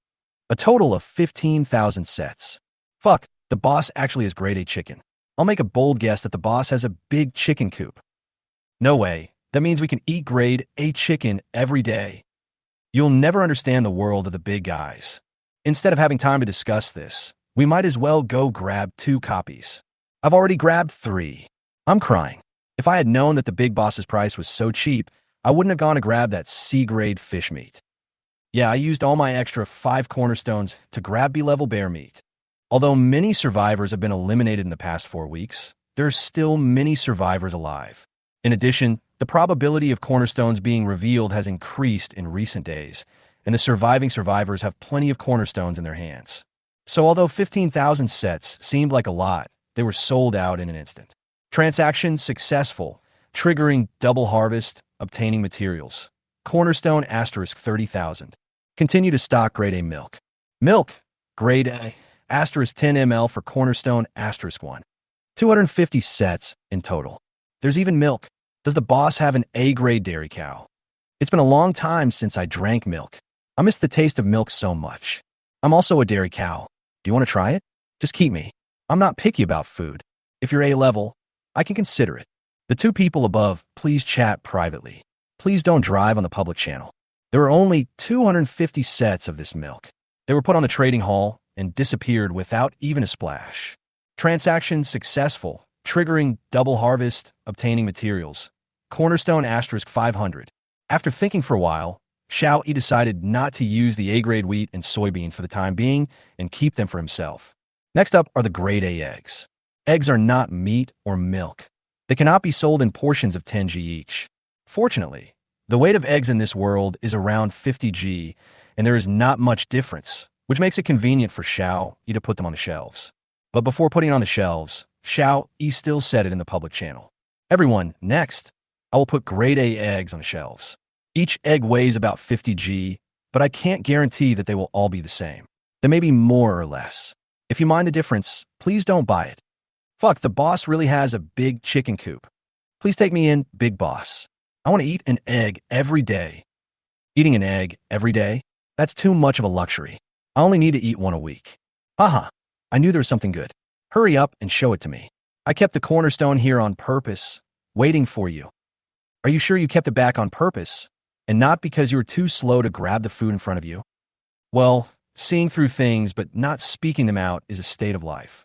A total of 15,000 sets. Fuck, the boss actually has grade A chicken. I'll make a bold guess that the boss has a big chicken coop. No way, that means we can eat grade A chicken every day. You'll never understand the world of the big guys. Instead of having time to discuss this, we might as well go grab 2 copies. I've already grabbed 3. I'm crying. If I had known that the big boss's price was so cheap, I wouldn't have gone to grab that C-grade fish meat. Yeah, I used all my extra 5 cornerstones to grab B-level bear meat. Although many survivors have been eliminated in the past 4 weeks, there are still many survivors alive. In addition, the probability of cornerstones being revealed has increased in recent days, and the surviving survivors have plenty of cornerstones in their hands. So although 15,000 sets seemed like a lot, they were sold out in an instant. Transaction successful, triggering double harvest, obtaining materials. Cornerstone asterisk 30,000. Continue to stock grade A milk. Milk, grade A, asterisk 10 ml for cornerstone asterisk 1. 250 sets in total. There's even milk. Does the boss have an A-grade dairy cow? It's been a long time since I drank milk. I miss the taste of milk so much. I'm also a dairy cow. Do you want to try it? Just keep me. I'm not picky about food. If you're A-level, I can consider it. The 2 people above, please chat privately. Please don't drive on the public channel. There are only 250 sets of this milk. They were put on the trading hall and disappeared without even a splash. Transaction successful, triggering double harvest, obtaining materials. Cornerstone asterisk 500. After thinking for a while, Xiao Yi decided not to use the A-grade wheat and soybean for the time being and keep them for himself. Next up are the grade A eggs. Eggs are not meat or milk. They cannot be sold in portions of 10G each. Fortunately, The weight of eggs in this world is around 50 g, and there is not much difference, which makes it convenient for Xiao Yi to put them on the shelves. But before putting it on the shelves, Xiao Yi still said it in the public channel. Everyone, next, I will put grade A eggs on the shelves. Each egg weighs about 50 g, but I can't guarantee that they will all be the same. They may be more or less. If you mind the difference, please don't buy it. Fuck, the boss really has a big chicken coop. Please take me in, big boss. I want to eat an egg every day. Eating an egg every day? That's too much of a luxury. I only need to eat one a week. Haha, I knew there was something good. Hurry up and show it to me. I kept the cornerstone here on purpose, waiting for you. Are you sure you kept it back on purpose, and not because you were too slow to grab the food in front of you? Well, seeing through things but not speaking them out is a state of life.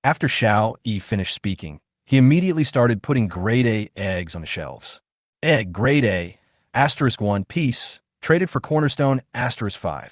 After Xiao Yi finished speaking, he immediately started putting grade A eggs on the shelves. Egg grade A, *1 piece, traded for cornerstone *5.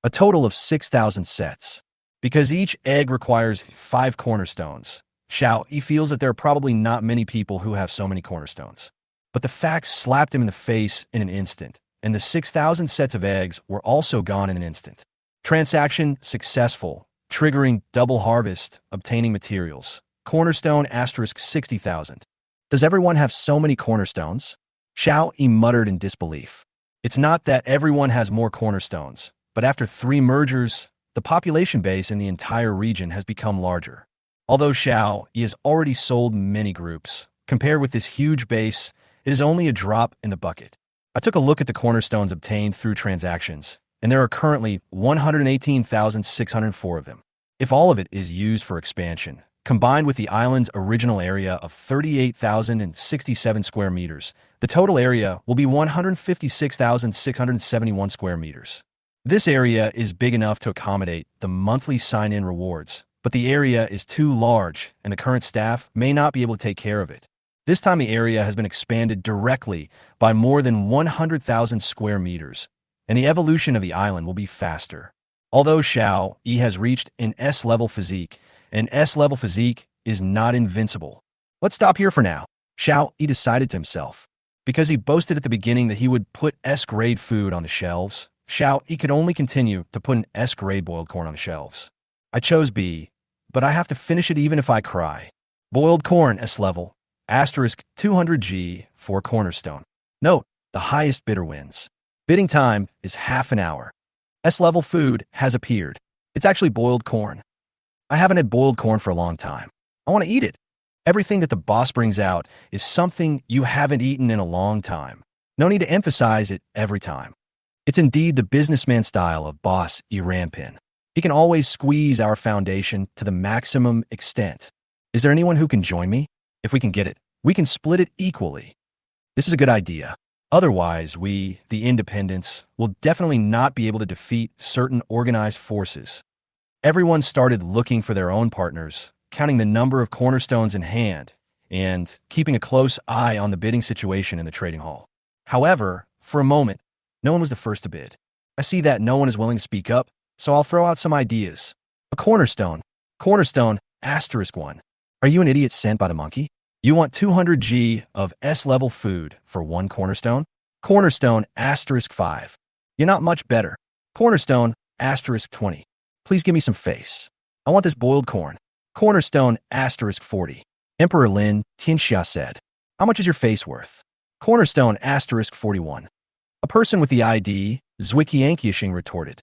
A total of 6,000 sets. Because each egg requires 5 cornerstones, Xiao Yi feels that there are probably not many people who have so many cornerstones. But the facts slapped him in the face in an instant, and the 6,000 sets of eggs were also gone in an instant. Transaction successful, triggering double harvest, obtaining materials. Cornerstone *60,000. Does everyone have so many cornerstones? Xiao Yi muttered in disbelief. It's not that everyone has more cornerstones, but after 3 mergers, the population base in the entire region has become larger. Although Xiao Yi has already sold many groups, compared with this huge base, it is only a drop in the bucket. I took a look at the cornerstones obtained through transactions, and there are currently 118,604 of them. If all of it is used for expansion, combined with the island's original area of 38,067 square meters, the total area will be 156,671 square meters. This area is big enough to accommodate the monthly sign-in rewards, but the area is too large and the current staff may not be able to take care of it. This time the area has been expanded directly by more than 100,000 square meters, and the evolution of the island will be faster. Although Xiao Yi has reached an S-level physique, an S-level physique is not invincible. Let's stop here for now, Xiao Yi decided to himself. Because he boasted at the beginning that he would put S-grade food on the shelves, Xiao Yi could only continue to put an S-grade boiled corn on the shelves. I chose B, but I have to finish it even if I cry. Boiled corn S-level, *200 g for cornerstone. Note, the highest bidder wins. Bidding time is half an hour. S-level food has appeared. It's actually boiled corn. I haven't had boiled corn for a long time. I want to eat it. Everything that the boss brings out is something you haven't eaten in a long time. No need to emphasize it every time. It's indeed the businessman style of Boss Yi Rampin. He can always squeeze our foundation to the maximum extent. Is there anyone who can join me? If we can get it, we can split it equally. This is a good idea. Otherwise, we, the independents, will definitely not be able to defeat certain organized forces. Everyone started looking for their own partners, counting the number of cornerstones in hand, and keeping a close eye on the bidding situation in the trading hall. However, for a moment, no one was the first to bid. I see that no one is willing to speak up, so I'll throw out some ideas. A cornerstone. Cornerstone *1. Are you an idiot sent by the monkey? You want 200 g of S-level food for 1 cornerstone? Cornerstone *5. You're not much better. Cornerstone *20. Please give me some face. I want this boiled corn. Cornerstone *40. Emperor Lin Tianxia said. How much is your face worth? Cornerstone *41. A person with the ID, Zwikianqiashing retorted.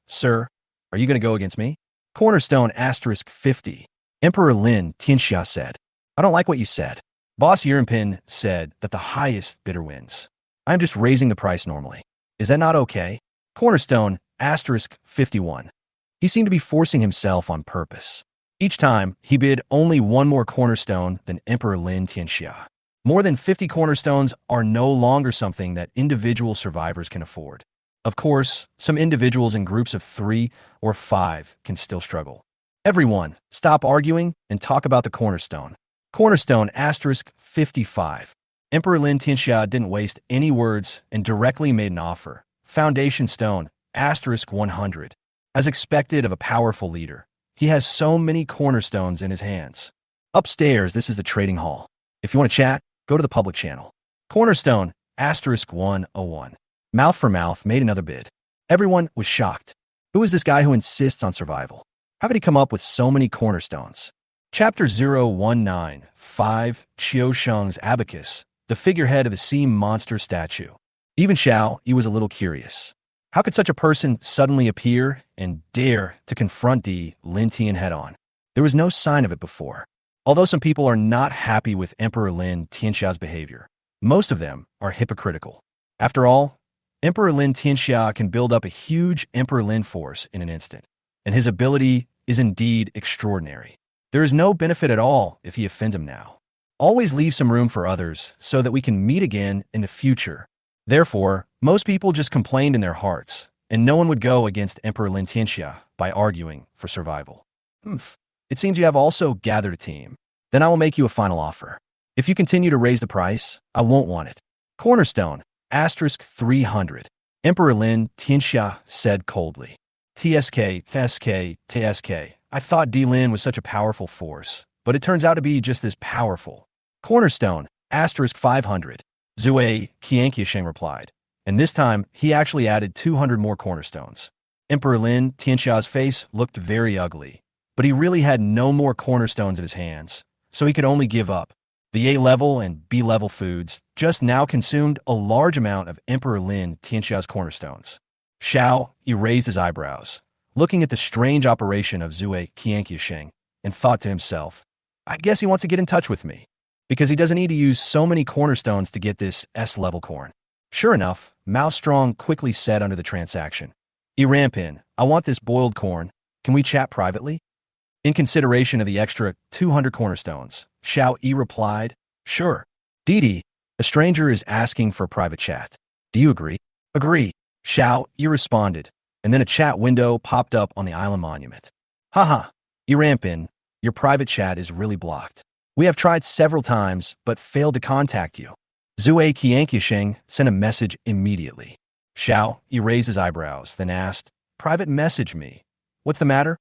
Sir, are you going to go against me? Cornerstone *50. Emperor Lin Tianxia said. I don't like what you said. Boss Yirinpin said that the highest bidder wins. I'm just raising the price normally. Is that not okay? Cornerstone *51. He seemed to be forcing himself on purpose. Each time, he bid only one more cornerstone than Emperor Lin Tianxia. More than 50 cornerstones are no longer something that individual survivors can afford. Of course, some individuals in groups of 3 or 5 can still struggle. Everyone, stop arguing and talk about the cornerstone. Cornerstone *55. Emperor Lin Tianxia didn't waste any words and directly made an offer. Foundation stone *100. As expected of a powerful leader, he has so many cornerstones in his hands. Upstairs, this is the trading hall. If you want to chat, go to the public channel. Cornerstone Asterisk 101. Mouth for Mouth made another bid. Everyone was shocked. Who is this guy who insists on survival? How could he come up with so many cornerstones? Chapter 0195, Qiu Sheng's Abacus, the figurehead of the sea monster statue. Even Xiao Yi was a little curious. How could such a person suddenly appear and dare to confront Di Lin Tian head-on? There was no sign of it before. Although some people are not happy with Emperor Lin Tianxia's behavior, most of them are hypocritical. After all, Emperor Lin Tianxia can build up a huge Emperor Lin force in an instant, and his ability is indeed extraordinary. There is no benefit at all if he offends him now. Always leave some room for others so that we can meet again in the future. Therefore, most people just complained in their hearts, and no one would go against Emperor Lin Tianxia by arguing for survival. It seems you have also gathered a team. Then I will make you a final offer. If you continue to raise the price, I won't want it. Cornerstone, asterisk 300. Emperor Lin Tianxia said coldly. TSK, I thought Di Lin was such a powerful force, but it turns out to be just as powerful. Cornerstone, asterisk 500. Zue Qianqiasheng replied, and this time he actually added 200 more cornerstones. Emperor Lin Tianxia's face looked very ugly, but he really had no more cornerstones in his hands, so he could only give up. The A-level and B-level foods just now consumed a large amount of Emperor Lin Tianxia's cornerstones. Xiao Yi raised his eyebrows, looking at the strange operation of Zue Qianqiasheng, and thought to himself, I guess he wants to get in touch with me, because he doesn't need to use so many cornerstones to get this S-level corn. Sure enough, Mao Strong quickly said under the transaction, Rampin, I want this boiled corn. Can we chat privately? In consideration of the extra 200 cornerstones, Xiao Yi replied, Sure. Didi, a stranger is asking for a private chat. Do you agree? Agree. Xiao Yi responded, and then a chat window popped up on the island monument. Haha, Rampin, your private chat is really blocked. We have tried several times, but failed to contact you. Zue Qianqiasheng sent a message immediately. Xiao Yi raised his eyebrows, then asked, Private message me. What's the matter?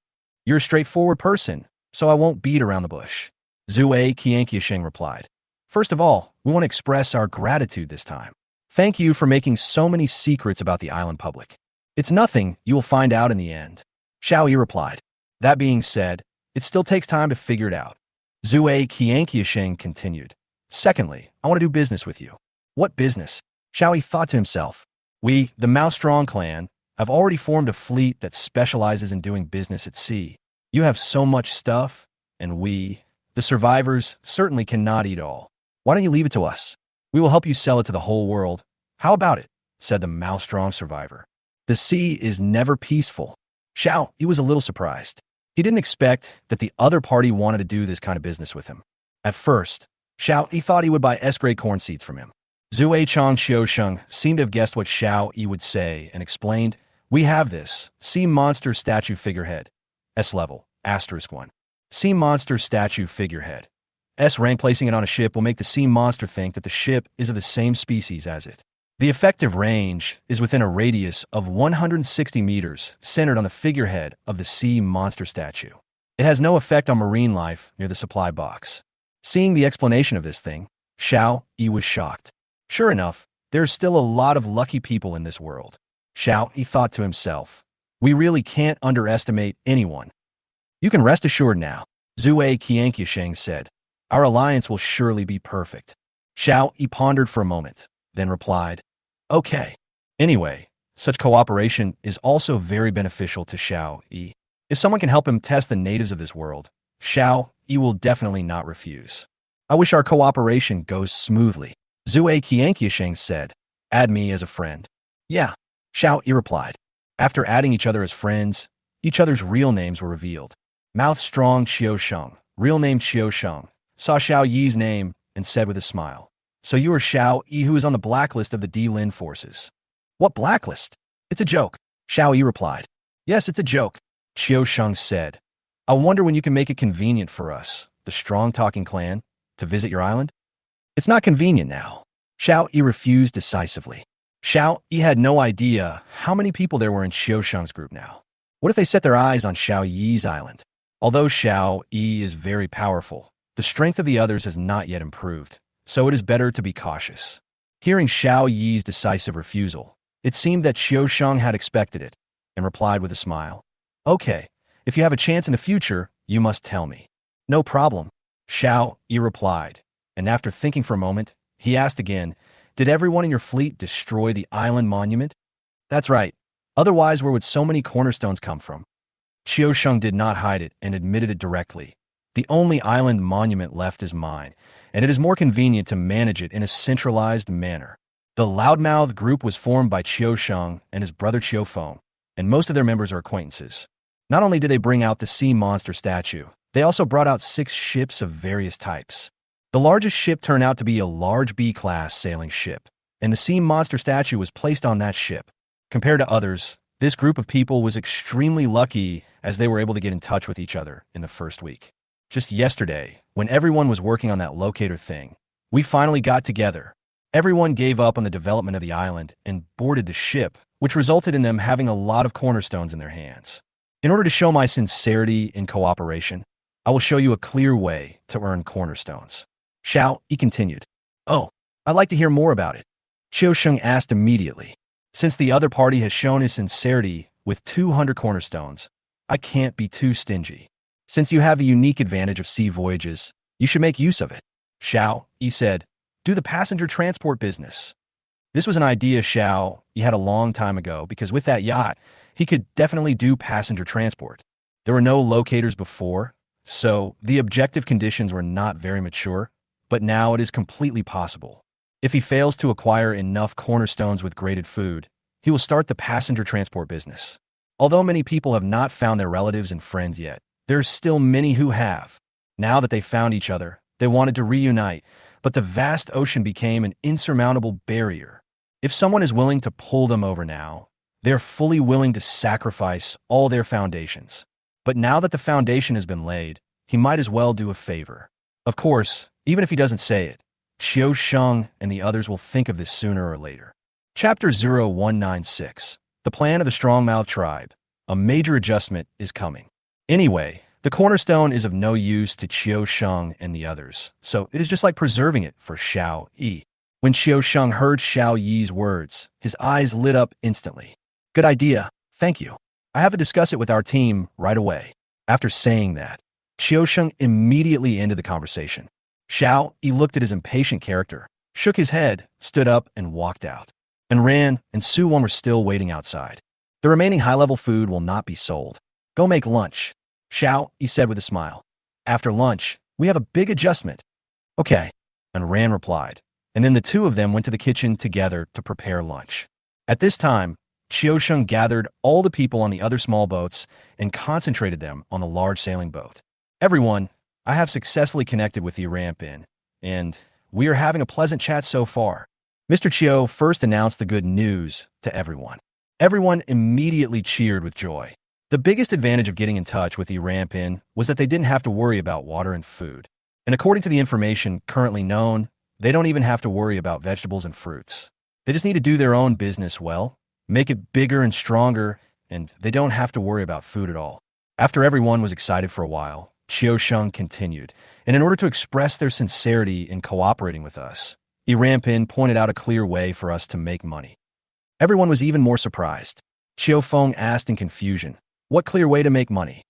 You're a straightforward person, so I won't beat around the bush. Zue Qianqiasheng replied. First of all, we want to express our gratitude this time. Thank you for making so many secrets about the island public. It's nothing you will find out in the end. Xiao Yi replied. That being said, it still takes time to figure it out. Zue Qianqiasheng continued. Secondly, I want to do business with you. What business? Xiao Yi thought to himself. We, the Mao Strong clan, have already formed a fleet that specializes in doing business at sea. You have so much stuff, and we, the survivors, certainly cannot eat all. Why don't you leave it to us? We will help you sell it to the whole world. How about it? Said the Mao Strong survivor. The sea is never peaceful. Xiao Yi was a little surprised. He didn't expect that the other party wanted to do this kind of business with him. At first, Xiao Yi thought he would buy S-grade corn seeds from him. Zue Chang Xiusheng seemed to have guessed what Xiao Yi would say and explained, We have this sea monster statue figurehead. S-level, asterisk 1. Sea monster statue figurehead. S-rank placing it on a ship will make the sea monster think that the ship is of the same species as it. The effective range is within a radius of 160 meters, centered on the figurehead of the sea monster statue. It has no effect on marine life near the supply box. Seeing the explanation of this thing, Xiao Yi was shocked. Sure enough, there are still a lot of lucky people in this world. Xiao Yi thought to himself, We really can't underestimate anyone. You can rest assured now, Zue Qianqiasheng said. Our alliance will surely be perfect. Xiao Yi pondered for a moment, then replied, Okay. Anyway, such cooperation is also very beneficial to Xiao Yi. If someone can help him test the natives of this world, Xiao Yi will definitely not refuse. I wish our cooperation goes smoothly. Zue Qianqiasheng said, Add me as a friend. Yeah, Xiao Yi replied. After adding each other as friends, each other's real names were revealed. Mouth Strong Qiusheng, real name Qiusheng, saw Xiao Yi's name and said with a smile, So you are Xiao Yi who is on the blacklist of the Di Lin forces. What blacklist? It's a joke, Xiao Yi replied. Yes, it's a joke, Qiusheng said. I wonder when you can make it convenient for us, the strong-talking clan, to visit your island? It's not convenient now. Xiao Yi refused decisively. Xiao Yi had no idea how many people there were in Qiusheng's group now. What if they set their eyes on Xiao Yi's island? Although Xiao Yi is very powerful, the strength of the others has not yet improved, so it is better to be cautious. Hearing Xiao Yi's decisive refusal, it seemed that Xiao Sheng had expected it, and replied with a smile. Okay, if you have a chance in the future, you must tell me. No problem, Xiao Yi replied, and after thinking for a moment, he asked again, did everyone in your fleet destroy the island monument? That's right. Otherwise, where would so many cornerstones come from? Xiao Sheng did not hide it and admitted it directly. The only island monument left is mine, and it is more convenient to manage it in a centralized manner. The loudmouth group was formed by Qiu Sheng and his brother Qiu Feng, and most of their members are acquaintances. Not only did they bring out the sea monster statue, they also brought out 6 ships of various types. The largest ship turned out to be a large B-class sailing ship, and the sea monster statue was placed on that ship. Compared to others, this group of people was extremely lucky as they were able to get in touch with each other in the first week. Just yesterday, when everyone was working on that locator thing, we finally got together. Everyone gave up on the development of the island and boarded the ship, which resulted in them having a lot of cornerstones in their hands. In order to show my sincerity in cooperation, I will show you a clear way to earn cornerstones. Xiao Yi continued. Oh, I'd like to hear more about it. Qiu Sheng asked immediately. Since the other party has shown his sincerity with 200 cornerstones, I can't be too stingy. Since you have the unique advantage of sea voyages, you should make use of it. Xiao Yi said, do the passenger transport business. This was an idea Xiao Yi had a long time ago because with that yacht, he could definitely do passenger transport. There were no locators before, so the objective conditions were not very mature, but now it is completely possible. If he fails to acquire enough cornerstones with graded food, he will start the passenger transport business. Although many people have not found their relatives and friends yet, there are still many who have. Now that they found each other, they wanted to reunite, but the vast ocean became an insurmountable barrier. If someone is willing to pull them over now, they are fully willing to sacrifice all their foundations. But now that the foundation has been laid, he might as well do a favor. Of course, even if he doesn't say it, Qiu Sheng and the others will think of this sooner or later. Chapter 0196. The Plan of the Strongmouth Tribe. A major adjustment is coming. Anyway, the cornerstone is of no use to Qiu Sheng and the others, so it is just like preserving it for Xiao Yi. When Qiu Sheng heard Xiao Yi's words, his eyes lit up instantly. Good idea, thank you. I have to discuss it with our team right away. After saying that, Qiu Sheng immediately ended the conversation. Xiao Yi looked at his impatient character, shook his head, stood up, and walked out. And Ran and Su Wan were still waiting outside. The remaining high-level food will not be sold. Go make lunch, Xiao Yi said with a smile. After lunch, we have a big adjustment. Okay, and Ran replied, and then the two of them went to the kitchen together to prepare lunch. At this time, Qiu Sheng gathered all the people on the other small boats and concentrated them on the large sailing boat. Everyone, I have successfully connected with the Rampin, and we are having a pleasant chat so far. Mr. Qiu first announced the good news to everyone. Everyone immediately cheered with joy. The biggest advantage of getting in touch with the Rampin was that they didn't have to worry about water and food. And according to the information currently known, they don't even have to worry about vegetables and fruits. They just need to do their own business well, make it bigger and stronger, and they don't have to worry about food at all. After everyone was excited for a while, Qiu Sheng continued, and in order to express their sincerity in cooperating with us, Rampin pointed out a clear way for us to make money. Everyone was even more surprised. Qiu Feng asked in confusion, what clear way to make money?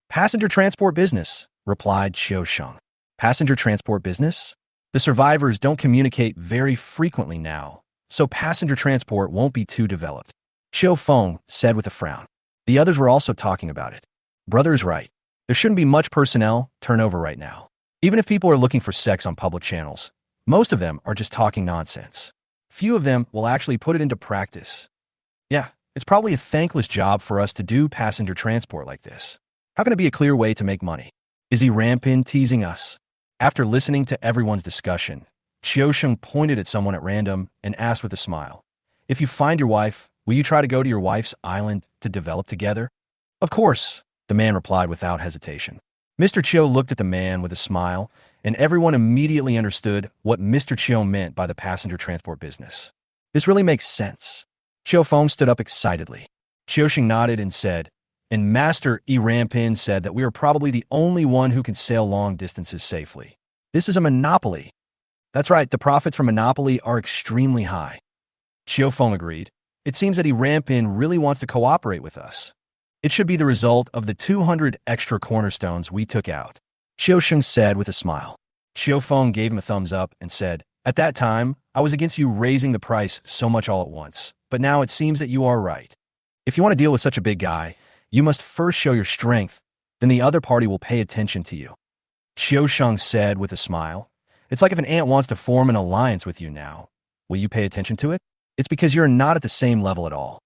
Passenger transport business, replied Qiu Sheng. Passenger transport business? The survivors don't communicate very frequently now, so passenger transport won't be too developed. Qiu Feng said with a frown. The others were also talking about it. Brother is right. There shouldn't be much personnel turnover right now. Even if people are looking for sex on public channels, most of them are just talking nonsense. Few of them will actually put it into practice. Yeah, it's probably a thankless job for us to do passenger transport like this. How can it be a clear way to make money? Is he Rampin teasing us? After listening to everyone's discussion, Qiu Sheng pointed at someone at random and asked with a smile, if you find your wife, will you try to go to your wife's island to develop together? Of course, the man replied without hesitation. Mr. Qiu looked at the man with a smile, and everyone immediately understood what Mr. Qiu meant by the passenger transport business. This really makes sense. Qiu Feng stood up excitedly. Qiu Sheng nodded and said, and Master Rampin said that we are probably the only one who can sail long distances safely. This is a monopoly. That's right, the profits from Monopoly are extremely high. Xiaofeng agreed. It seems that Rampin really wants to cooperate with us. It should be the result of the 200 extra cornerstones we took out. Xiaosheng said with a smile. Xiaofeng gave him a thumbs up and said, at that time, I was against you raising the price so much all at once, but now it seems that you are right. If you want to deal with such a big guy, you must first show your strength, then the other party will pay attention to you. Xiaosheng said with a smile. It's like if an ant wants to form an alliance with you now. Will you pay attention to it? It's because you're not at the same level at all.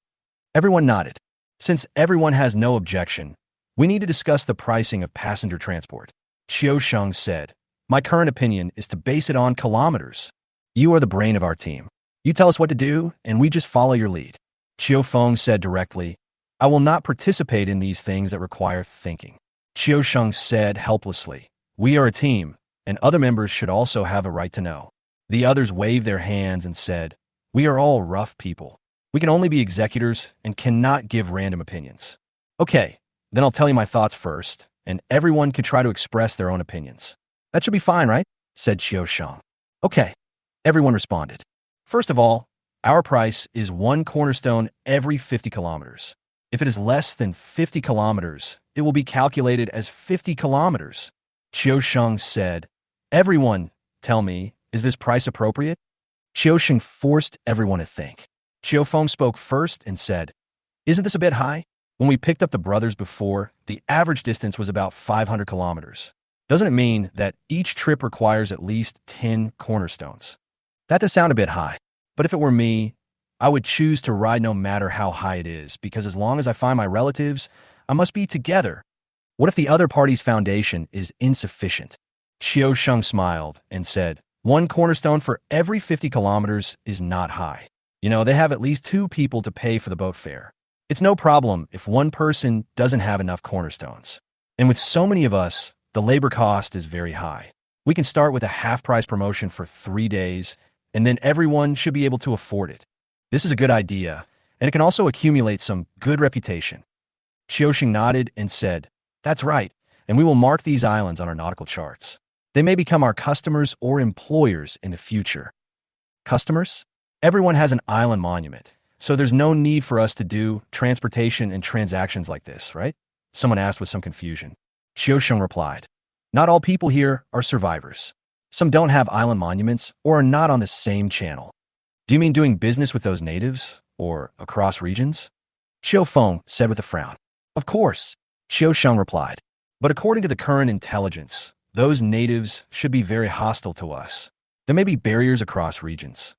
Everyone nodded. Since everyone has no objection, we need to discuss the pricing of passenger transport. Xiaosheng said, my current opinion is to base it on kilometers. You are the brain of our team. You tell us what to do, and we just follow your lead. Xiaofeng said directly, I will not participate in these things that require thinking. Xiaosheng said helplessly, we are a team, and other members should also have a right to know. The others waved their hands and said, we are all rough people. We can only be executors and cannot give random opinions. Okay, then I'll tell you my thoughts first, and everyone can try to express their own opinions. That should be fine, right? Said Xiaosheng. Okay, everyone responded. First of all, our price is 1 cornerstone every 50 kilometers. If it is less than 50 kilometers, it will be calculated as 50 kilometers. Xiaosheng said, everyone, tell me, is this price appropriate? Xiaosheng forced everyone to think. Xiaofeng spoke first and said, isn't this a bit high? When we picked up the brothers before, the average distance was about 500 kilometers. Doesn't it mean that each trip requires at least 10 cornerstones? That does sound a bit high, but if it were me, I would choose to ride no matter how high it is, because as long as I find my relatives, I must be together. What if the other party's foundation is insufficient? Xiaosheng smiled and said, 1 cornerstone for every 50 kilometers is not high. You know, they have at least 2 people to pay for the boat fare. It's no problem if one person doesn't have enough cornerstones. And with so many of us, the labor cost is very high. We can start with a half-price promotion for 3 days, and then everyone should be able to afford it. This is a good idea, and it can also accumulate some good reputation. Xiaosheng nodded and said, that's right, and we will mark these islands on our nautical charts. They may become our customers or employers in the future. Customers? Everyone has an island monument, so there's no need for us to do transportation and transactions like this, right? Someone asked with some confusion. Xiaosheng replied, not all people here are survivors. Some don't have island monuments or are not on the same channel. Do you mean doing business with those natives or across regions? Xiaofeng said with a frown. Of course, Xiaosheng replied. But according to the current intelligence, those natives should be very hostile to us. There may be barriers across regions.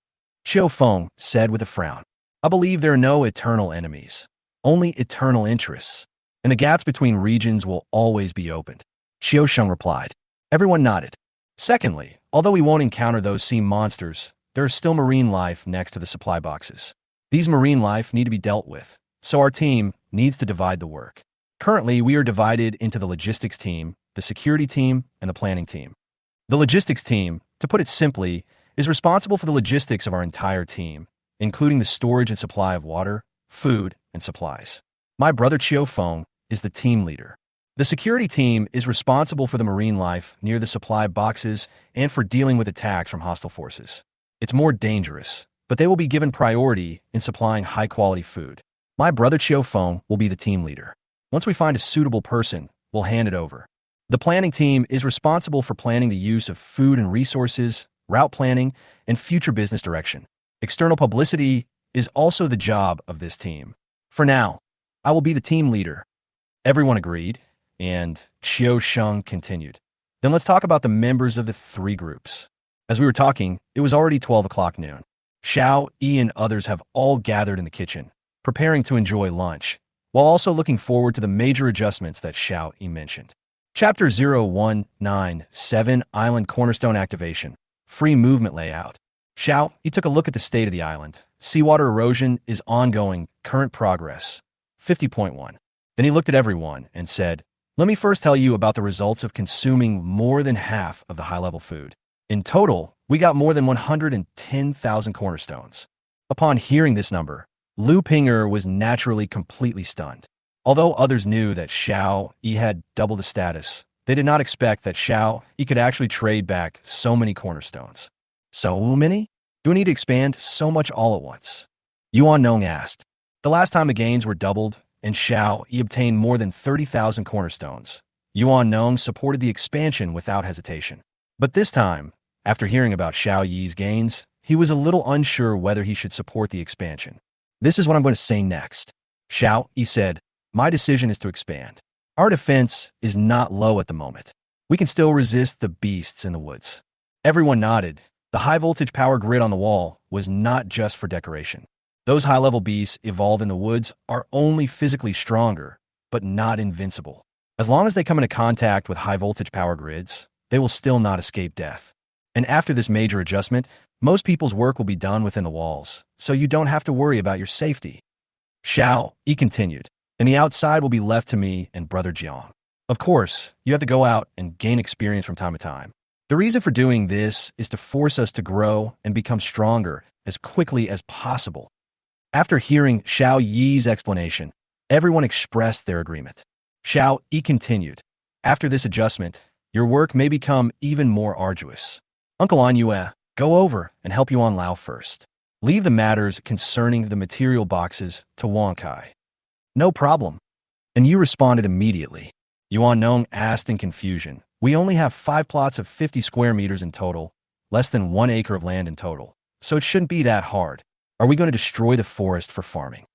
Xiaofeng said with a frown. I believe there are no eternal enemies, only eternal interests, and the gaps between regions will always be opened. Xiaosheng replied. Everyone nodded. Secondly, although we won't encounter those sea monsters, there is still marine life next to the supply boxes. These marine life need to be dealt with, so our team needs to divide the work. Currently, we are divided into the logistics team, the security team, and the planning team. The logistics team, to put it simply, is responsible for the logistics of our entire team, including the storage and supply of water, food, and supplies. My brother Xiaofeng is the team leader. The security team is responsible for the marine life near the supply boxes and for dealing with attacks from hostile forces. It's more dangerous, but they will be given priority in supplying high-quality food. My brother Xiaofeng will be the team leader. Once we find a suitable person, we'll hand it over. The planning team is responsible for planning the use of food and resources, route planning, and future business direction. External publicity is also the job of this team. For now, I will be the team leader. Everyone agreed, and Xiaosheng continued. Then let's talk about the members of the 3 groups. As we were talking, it was already 12 o'clock noon. Xiao, Yi, and others have all gathered in the kitchen, preparing to enjoy lunch, while also looking forward to the major adjustments that Xiao Yi mentioned. Chapter 0197 Island Cornerstone Activation. Free movement layout. Xiao, he took a look at the state of the island. Seawater erosion is ongoing, current progress, 50.1. Then he looked at everyone and said, let me first tell you about the results of consuming more than half of the high-level food. In total, we got more than 110,000 cornerstones. Upon hearing this number, Lu Pinger was naturally completely stunned. Although others knew that Xiao Yi had double the status, they did not expect that Xiao Yi could actually trade back so many cornerstones. So many? Do I need to expand so much all at once? Yuan Nong asked. The last time the gains were doubled, and Xiao Yi obtained more than 30,000 cornerstones. Yuan Nong supported the expansion without hesitation. But this time, after hearing about Xiao Yi's gains, he was a little unsure whether he should support the expansion. This is what I'm going to say next. Xiao Yi said, my decision is to expand. Our defense is not low at the moment. We can still resist the beasts in the woods. Everyone nodded. The high-voltage power grid on the wall was not just for decoration. Those high-level beasts evolved in the woods are only physically stronger, but not invincible. As long as they come into contact with high-voltage power grids, they will still not escape death. And after this major adjustment, most people's work will be done within the walls, so you don't have to worry about your safety. Xiao Yi continued, and the outside will be left to me and Brother Jiang. Of course, you have to go out and gain experience from time to time. The reason for doing this is to force us to grow and become stronger as quickly as possible. After hearing Xiao Yi's explanation, everyone expressed their agreement. Xiao Yi continued, after this adjustment, your work may become even more arduous. Uncle Anyue, go over and help Yuan Lao first. Leave the matters concerning the material boxes to Wang Kai. No problem. And you responded immediately. Yuan Nong asked in confusion. We only have 5 plots of 50 square meters in total, less than 1 acre of land in total, so it shouldn't be that hard. Are we going to destroy the forest for farming?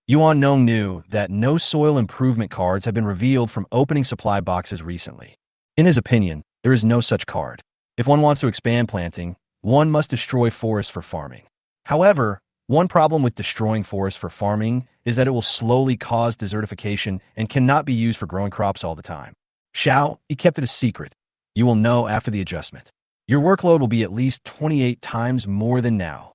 Yuan Nong knew that no soil improvement cards had been revealed from opening supply boxes recently. In his opinion, there is no such card. If one wants to expand planting, one must destroy forests for farming. However, one problem with destroying forests for farming is that it will slowly cause desertification and cannot be used for growing crops all the time. Xiao, he kept it a secret. You will know after the adjustment. Your workload will be at least 28 times more than now.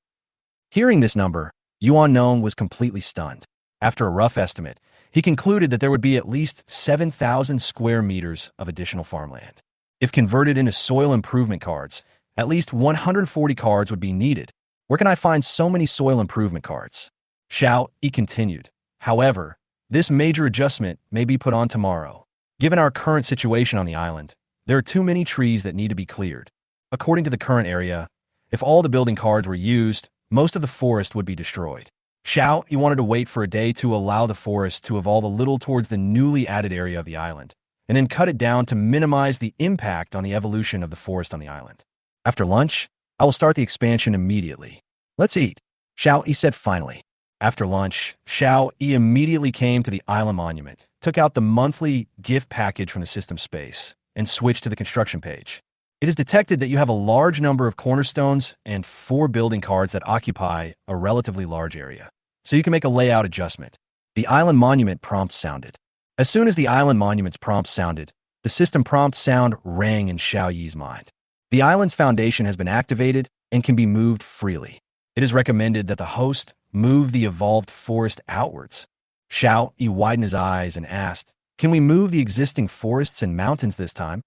Hearing this number, Yuan Nong was completely stunned. After a rough estimate, he concluded that there would be at least 7,000 square meters of additional farmland. If converted into soil improvement cards, at least 140 cards would be needed. Where can I find so many soil improvement cards? Xiao Yi continued. However, this major adjustment may be put on tomorrow. Given our current situation on the island, there are too many trees that need to be cleared. According to the current area, if all the building cards were used, most of the forest would be destroyed. Xiao Yi wanted to wait for a day to allow the forest to evolve a little towards the newly added area of the island, and then cut it down to minimize the impact on the evolution of the forest on the island. After lunch, I will start the expansion immediately. Let's eat, Xiao Yi said finally. After lunch, Xiao Yi immediately came to the island monument, took out the monthly gift package from the system space, and switched to the construction page. It is detected that you have a large number of cornerstones and 4 building cards that occupy a relatively large area, so you can make a layout adjustment. The island monument prompt sounded. As soon as the island monument's prompt sounded, the system prompt sound rang in Xiao Yi's mind. The island's foundation has been activated and can be moved freely. It is recommended that the host move the evolved forest outwards. Xiao Yi widened his eyes and asked, can we move the existing forests and mountains this time?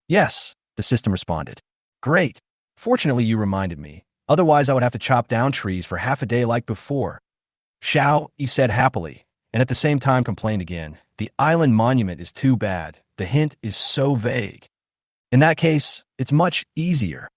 Yes, the system responded. Great. Fortunately, you reminded me. Otherwise, I would have to chop down trees for half a day like before. Xiao Yi said happily, and at the same time complained again. The island monument is too bad. The hint is so vague. In that case, it's much easier.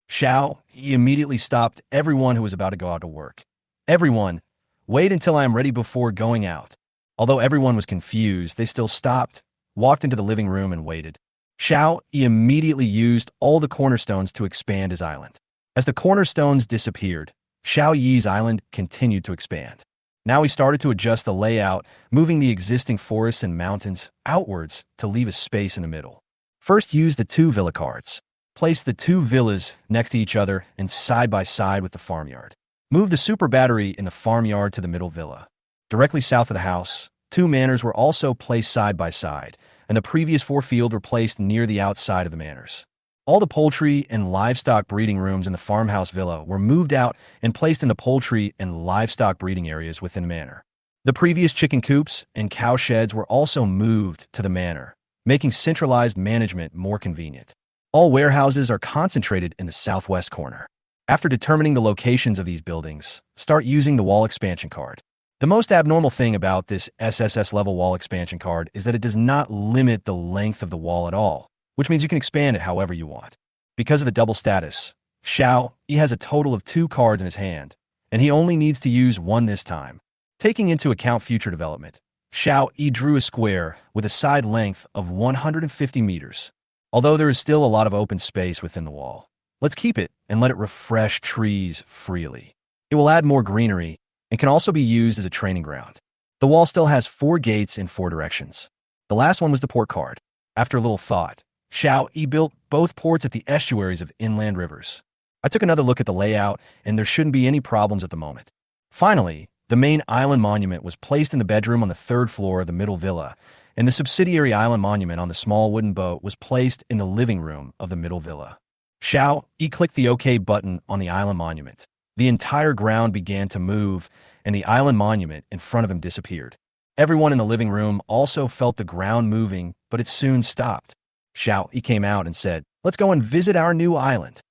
Xiao Yi immediately stopped everyone who was about to go out to work. Everyone, wait until I am ready before going out. Although everyone was confused, they still stopped, walked into the living room and waited. Xiao Yi immediately used all the cornerstones to expand his island. As the cornerstones disappeared, Xiao Yi's island continued to expand. Now he started to adjust the layout, moving the existing forests and mountains outwards to leave a space in the middle. First, use the 2 villa cards. Place the 2 villas next to each other and side by side with the farmyard. Move the super battery in the farmyard to the middle villa. Directly south of the house, 2 manors were also placed side by side, and the previous 4 fields were placed near the outside of the manors. All the poultry and livestock breeding rooms in the farmhouse villa were moved out and placed in the poultry and livestock breeding areas within the manor. The previous chicken coops and cow sheds were also moved to the manor, making centralized management more convenient. All warehouses are concentrated in the southwest corner. After determining the locations of these buildings, start using the wall expansion card. The most abnormal thing about this SSS level wall expansion card is that it does not limit the length of the wall at all, which means you can expand it however you want. Because of the double status, Xiao Yi has a total of 2 cards in his hand, and he only needs to use one this time. Taking into account future development, Xiao Yi drew a square with a side length of 150 meters. Although there is still a lot of open space within the wall, let's keep it and let it refresh trees freely. It will add more greenery and can also be used as a training ground. The wall still has 4 gates in 4 directions. The last one was the port card. After a little thought, Xiao Yi built both ports at the estuaries of inland rivers. I took another look at the layout, and there shouldn't be any problems at the moment. Finally, the main island monument was placed in the bedroom on the 3rd floor of the middle villa, and the subsidiary island monument on the small wooden boat was placed in the living room of the middle villa. Xiao Yi clicked the OK button on the island monument. The entire ground began to move, and the island monument in front of him disappeared. Everyone in the living room also felt the ground moving, but it soon stopped. Xiao Yi came out and said, "Let's go and visit our new island."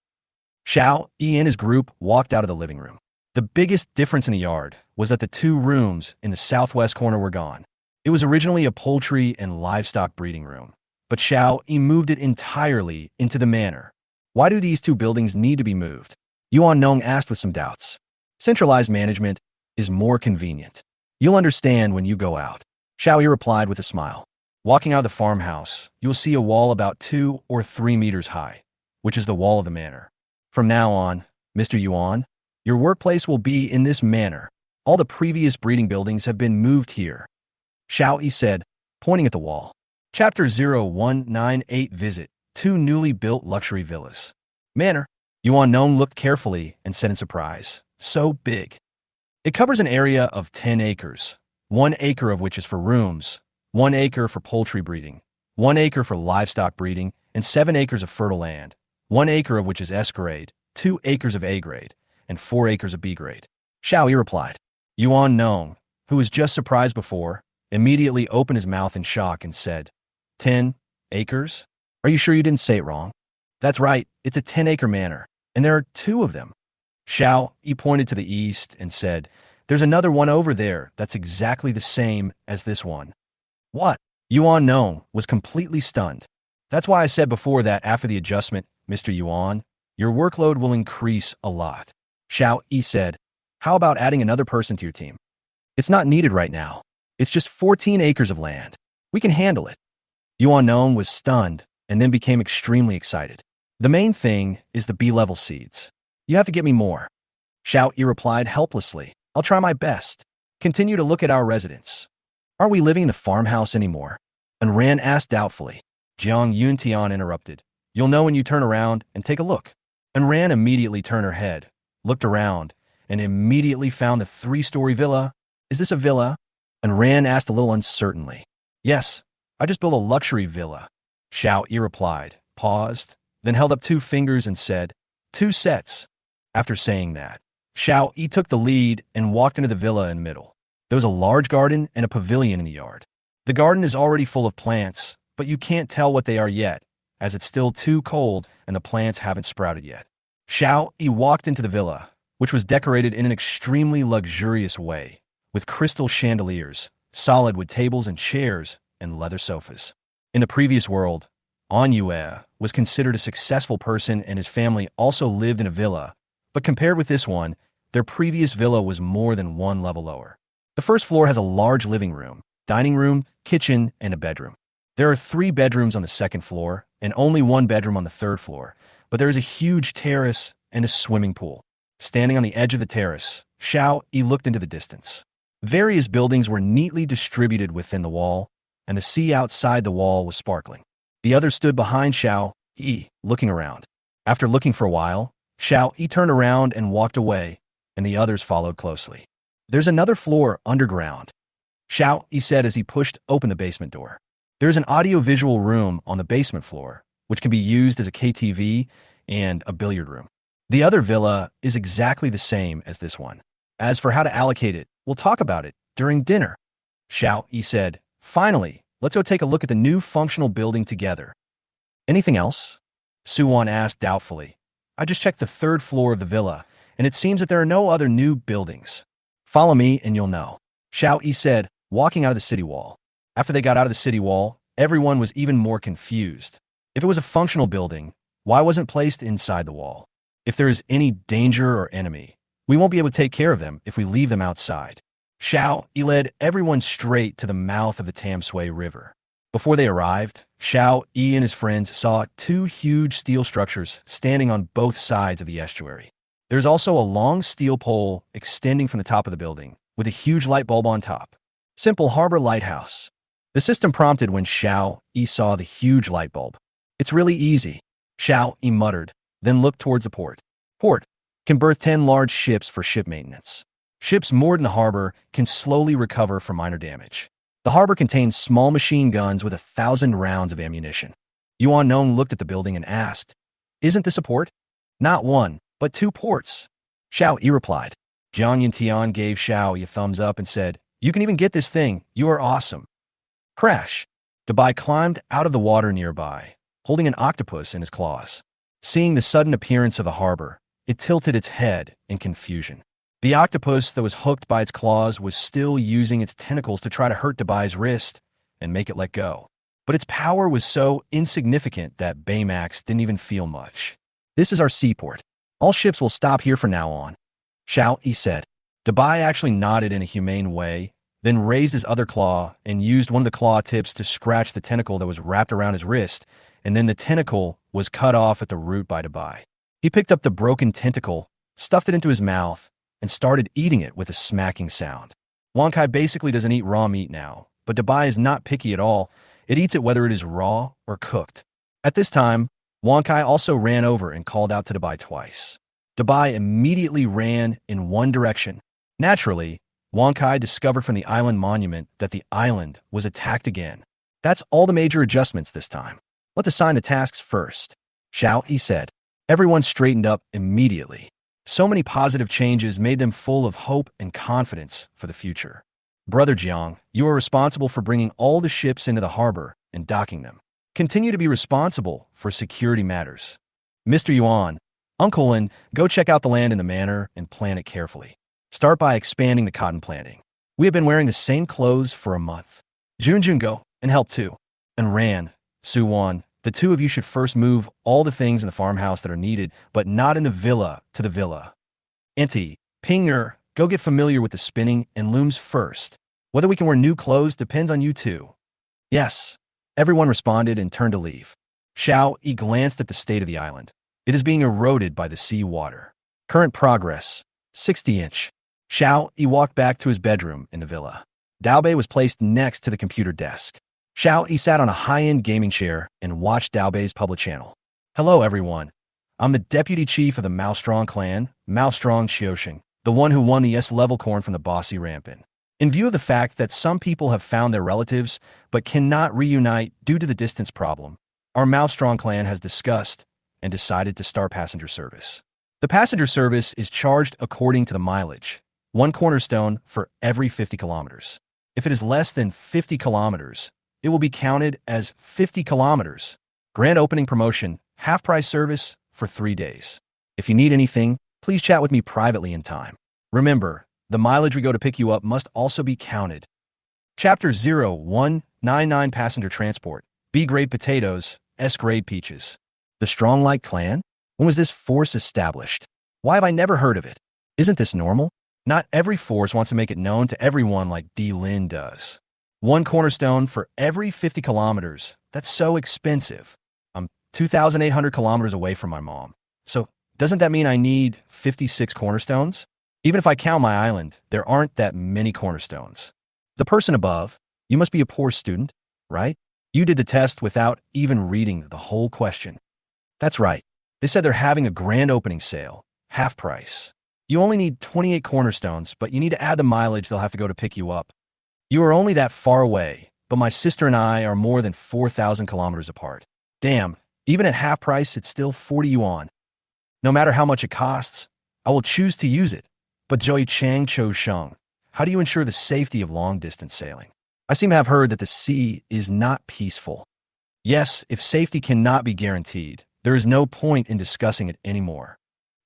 Xiao Yi and his group walked out of the living room. The biggest difference in the yard was that the 2 rooms in the southwest corner were gone. It was originally a poultry and livestock breeding room, but Xiao Yi moved it entirely into the manor. Why do these 2 buildings need to be moved? Yuan Nong asked with some doubts. Centralized management is more convenient. You'll understand when you go out. Xiao Yi replied with a smile. Walking out of the farmhouse, you'll see a wall about 2 or 3 meters high, which is the wall of the manor. From now on, Mr. Yuan, your workplace will be in this manor. All the previous breeding buildings have been moved here. Xiao Yi said, pointing at the wall. Chapter 0198 Visit 2 newly built luxury villas. Manor. Yuan Nong looked carefully and said in surprise, "So big." It covers an area of 10 acres, 1 acre of which is for rooms, 1 acre for poultry breeding, 1 acre for livestock breeding, and 7 acres of fertile land, 1 acre of which is S grade, 2 acres of A grade, and 4 acres of B grade. Xiao Yi replied. Yuan Nong, who was just surprised before, immediately opened his mouth in shock and said, 10 acres? Are you sure you didn't say it wrong? That's right, it's a 10-acre manor, and there are 2 of them. Xiao Yi pointed to the east and said, "There's another one over there that's exactly the same as this one." What? Yuan Nong was completely stunned. That's why I said before that after the adjustment, Mr. Yuan, your workload will increase a lot. Xiao Yi said, "How about adding another person to your team? It's not needed right now. It's just 14 acres of land. We can handle it." Yuan Nong was stunned and then became extremely excited. The main thing is the B-level seeds. You have to get me more. Xiao Yi replied helplessly. I'll try my best. Continue to look at our residence. Aren't we living in the farmhouse anymore? And Ran asked doubtfully. Jiang Yuntian interrupted. You'll know when you turn around and take a look. And Ran immediately turned her head, looked around, and immediately found the 3-story villa. Is this a villa? And Ran asked a little uncertainly. Yes, I just built a luxury villa. Xiao Yi replied, paused, then held up 2 fingers and said, 2 sets. After saying that, Xiao Yi took the lead and walked into the villa in the middle. There was a large garden and a pavilion in the yard. The garden is already full of plants, but you can't tell what they are yet, as it's still too cold and the plants haven't sprouted yet. Xiao Yi walked into the villa, which was decorated in an extremely luxurious way, with crystal chandeliers, solid wood tables and chairs, and leather sofas. In the previous world, An Yue was considered a successful person and his family also lived in a villa, but compared with this one, their previous villa was more than 1 level lower. The first floor has a large living room, dining room, kitchen, and a bedroom. There are 3 bedrooms on the 2nd floor and only 1 bedroom on the 3rd floor, but there is a huge terrace and a swimming pool. Standing on the edge of the terrace, Xiao Yi looked into the distance. Various buildings were neatly distributed within the wall, and the sea outside the wall was sparkling. The others stood behind Xiao Yi, looking around. After looking for a while, Xiao Yi turned around and walked away, and the others followed closely. There's another floor underground, Xiao Yi said as he pushed open the basement door. There's an audio-visual room on the basement floor, which can be used as a KTV and a billiard room. The other villa is exactly the same as this one. As for how to allocate it, we'll talk about it during dinner. Xiao Yi said, finally, let's go take a look at the new functional building together. Anything else? Suwon asked doubtfully. I just checked the 3rd floor of the villa, and it seems that there are no other new buildings. Follow me and you'll know. Xiao Yi said, walking out of the city wall. After they got out of the city wall, everyone was even more confused. If it was a functional building, why wasn't it placed inside the wall? If there is any danger or enemy, we won't be able to take care of them if we leave them outside. Xiao Yi led everyone straight to the mouth of the Tamsui River. Before they arrived, Xiao Yi and his friends saw two huge steel structures standing on both sides of the estuary. There's also a long steel pole extending from the top of the building, with a huge light bulb on top. Simple harbor lighthouse. The system prompted when Xiao Yi saw the huge light bulb. It's really easy, Xiao Yi muttered, then looked towards the port. Port can berth 10 large ships for ship maintenance. Ships moored in the harbor can slowly recover from minor damage. The harbor contains small machine guns with 1,000 rounds of ammunition. Yuan Nong looked at the building and asked, "Isn't this a port?" "Not one, but two ports," Xiao Yi replied. Jiang Yintian gave Xiao Yi a thumbs up and said, "You can even get this thing. You are awesome." Crash. Dabai climbed out of the water nearby, holding an octopus in his claws. Seeing the sudden appearance of the harbor, it tilted its head in confusion. The octopus that was hooked by its claws was still using its tentacles to try to hurt Dabai's wrist and make it let go. But its power was so insignificant that Baymax didn't even feel much. "This is our seaport. All ships will stop here from now on," Xiao Yi said. Dabai actually nodded in a humane way, then raised his other claw and used one of the claw tips to scratch the tentacle that was wrapped around his wrist, and then the tentacle was cut off at the root by Dabai. He picked up the broken tentacle, stuffed it into his mouth, and started eating it with a smacking sound. Wankai basically doesn't eat raw meat now, but Dabai is not picky at all. It eats it whether it is raw or cooked. At this time, Wankai also ran over and called out to Dabai twice. Dabai immediately ran in one direction. Naturally, Wankai discovered from the island monument that the island was attacked again. "That's all the major adjustments this time. Let's assign the tasks first," Xiao Yi said. Everyone straightened up immediately. So many positive changes made them full of hope and confidence for the future. "Brother Jiang, you are responsible for bringing all the ships into the harbor and docking them. Continue to be responsible for security matters. Mr. Yuan, Uncle Lin, go check out the land in the manor and plan it carefully. Start by expanding the cotton planting. We have been wearing the same clothes for a month. Junjun, go and help too. And Ran, Suwan, the two of you should first move all the things in the farmhouse that are needed, but not in the villa, to the villa. Enti, Pinger, go get familiar with the spinning and looms first. Whether we can wear new clothes depends on you two." "Yes." Everyone responded and turned to leave. Xiao Yi glanced at the state of the island. It is being eroded by the sea water. Current progress, 60-inch. Xiao Yi walked back to his bedroom in the villa. Daobei was placed next to the computer desk. Xiao Yi sat on a high-end gaming chair and watched Daobei's public channel. "Hello, everyone. I'm the deputy chief of the Maostrong clan, Maostrong Xiaoxing, the one who won the S-level corn from the bossy Rampin. In view of the fact that some people have found their relatives but cannot reunite due to the distance problem, our Maostrong clan has discussed and decided to start passenger service. The passenger service is charged according to the mileage, 1 cornerstone for every 50 kilometers. If it is less than 50 kilometers, it will be counted as 50 kilometers. Grand opening promotion, half-price service for 3 days. If you need anything, please chat with me privately in time. Remember, the mileage we go to pick you up must also be counted." Chapter 0199 Passenger Transport. B-grade potatoes, S-grade peaches. The Strong Light Clan? When was this force established? Why have I never heard of it? Isn't this normal? Not every force wants to make it known to everyone like D. Lin does. 1 cornerstone for every 50 kilometers. That's so expensive. I'm 2,800 kilometers away from my mom. So doesn't that mean I need 56 cornerstones? Even if I count my island, there aren't that many cornerstones. The person above, you must be a poor student, right? You did the test without even reading the whole question. That's right. They said they're having a grand opening sale, half price. You only need 28 cornerstones, but you need to add the mileage they'll have to go to pick you up. You are only that far away, but my sister and I are more than 4,000 kilometers apart. Damn, even at half price, it's still 40 yuan. No matter how much it costs, I will choose to use it. But Joey Chang Cho Sheng, how do you ensure the safety of long-distance sailing? I seem to have heard that the sea is not peaceful. Yes, if safety cannot be guaranteed, there is no point in discussing it anymore.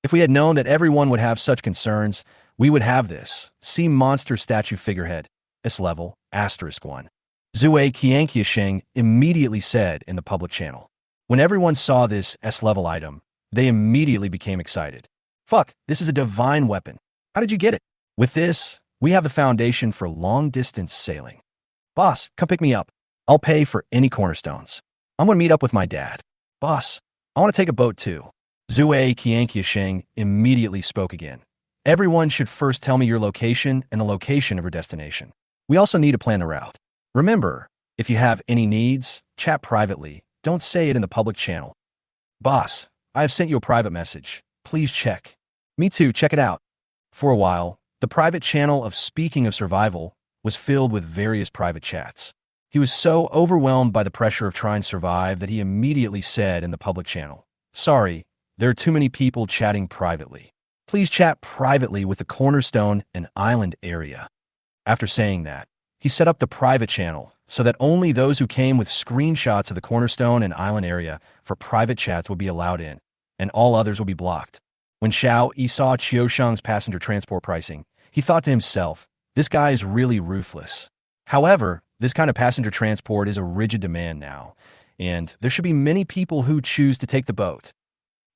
If we had known that everyone would have such concerns, we would have this. See monster statue figurehead. S-level, *1. Zue Qianqiasheng immediately said in the public channel. When everyone saw this S-level item, They immediately became excited. Fuck, this is a divine weapon. How did you get it? With this, we have the foundation for long-distance sailing. Boss, come pick me up. I'll pay for any cornerstones. I'm gonna meet up with my dad. Boss, I want to take a boat too. Zue Qianqiasheng immediately spoke again. Everyone should first tell me your location and the location of your destination. We also need to plan the route. Remember, if you have any needs, chat privately. Don't say it in the public channel. Boss, I have sent you a private message. Please check. Me too, check it out. For a while, the private channel of Speaking of Survival was filled with various private chats. He was so overwhelmed by the pressure of trying to survive that he immediately said in the public channel, "Sorry, there are too many people chatting privately. Please chat privately with the Cornerstone and Island area." After saying that, he set up the private channel so that only those who came with screenshots of the Cornerstone and Island area for private chats would be allowed in, and all others would be blocked. When Xiao Yi saw Qiusheng's passenger transport pricing, he thought to himself, this guy is really ruthless. However, this kind of passenger transport is a rigid demand now, and there should be many people who choose to take the boat.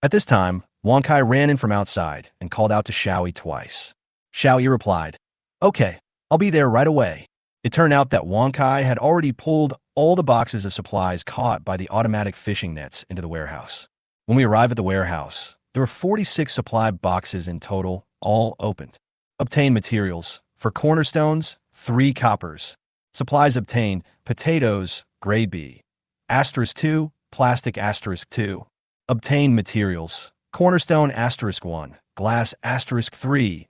At this time, Wang Kai ran in from outside and called out to Xiao Yi twice. Xiao Yi replied, "Okay, I'll be there right away." It turned out that Wang Kai had already pulled all the boxes of supplies caught by the automatic fishing nets into the warehouse. When we arrived at the warehouse, there were 46 supply boxes in total, all opened. Obtained materials. For cornerstones, 3 coppers. Supplies obtained, potatoes, grade B. *2, plastic *2. Obtained materials. Cornerstone *1, glass *3.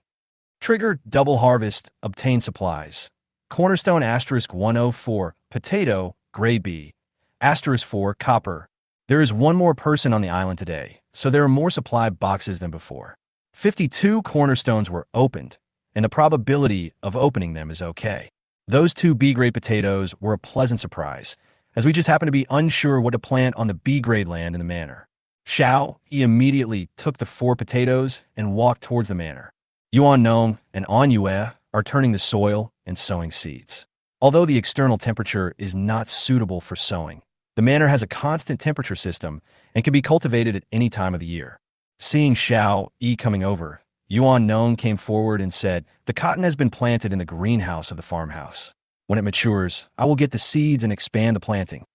Trigger double harvest, obtained supplies. Cornerstone *104, potato, grade B. *4, copper. There is one more person on the island today, so there are more supply boxes than before. 52 cornerstones were opened, and the probability of opening them is okay. Those 2 B-grade potatoes were a pleasant surprise, as we just happened to be unsure what to plant on the B-grade land in the manor. Xiao Yi immediately took the 4 potatoes and walked towards the manor. Yuan Nong and An Yue are turning the soil and sowing seeds. Although the external temperature is not suitable for sowing, the manor has a constant temperature system and can be cultivated at any time of the year. Seeing Xiao Yi coming over, Yuan Nong came forward and said, "The cotton has been planted in the greenhouse of the farmhouse. When it matures, I will get the seeds and expand the planting."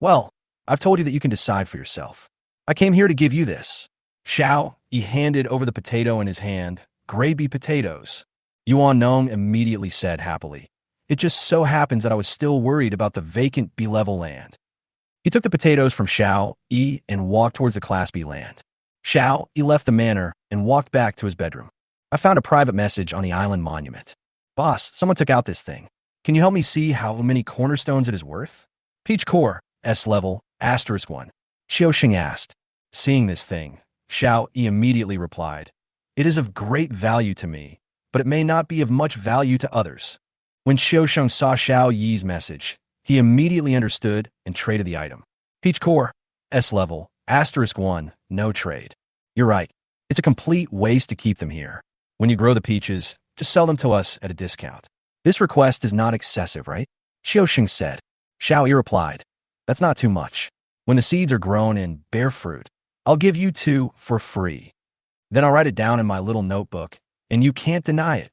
"Well, I've told you that you can decide for yourself. I came here to give you this." Xiao Yi handed over the potato in his hand, grade B potatoes. Yuan Nong immediately said happily, "It just so happens that I was still worried about the vacant B-level land." He took the potatoes from Xiao Yi and walked towards the Class B land. Xiao Yi left the manor and walked back to his bedroom. I found a private message on the island monument. "Boss, someone took out this thing. Can you help me see how many cornerstones it is worth?" "Peach core, S level, *1. Qiusheng asked. Seeing this thing, Xiao Yi immediately replied, "It is of great value to me, but it may not be of much value to others." When Qiusheng saw Xiao Yi's message, he immediately understood and traded the item. "Peach core, S level, *1, no trade." "You're right. It's a complete waste to keep them here. When you grow the peaches, just sell them to us at a discount." "This request is not excessive, right?" Qiusheng said. Xiao Yi replied, "That's not too much. When the seeds are grown and bear fruit, I'll give you 2 for free. Then I'll write it down in my little notebook, and you can't deny it."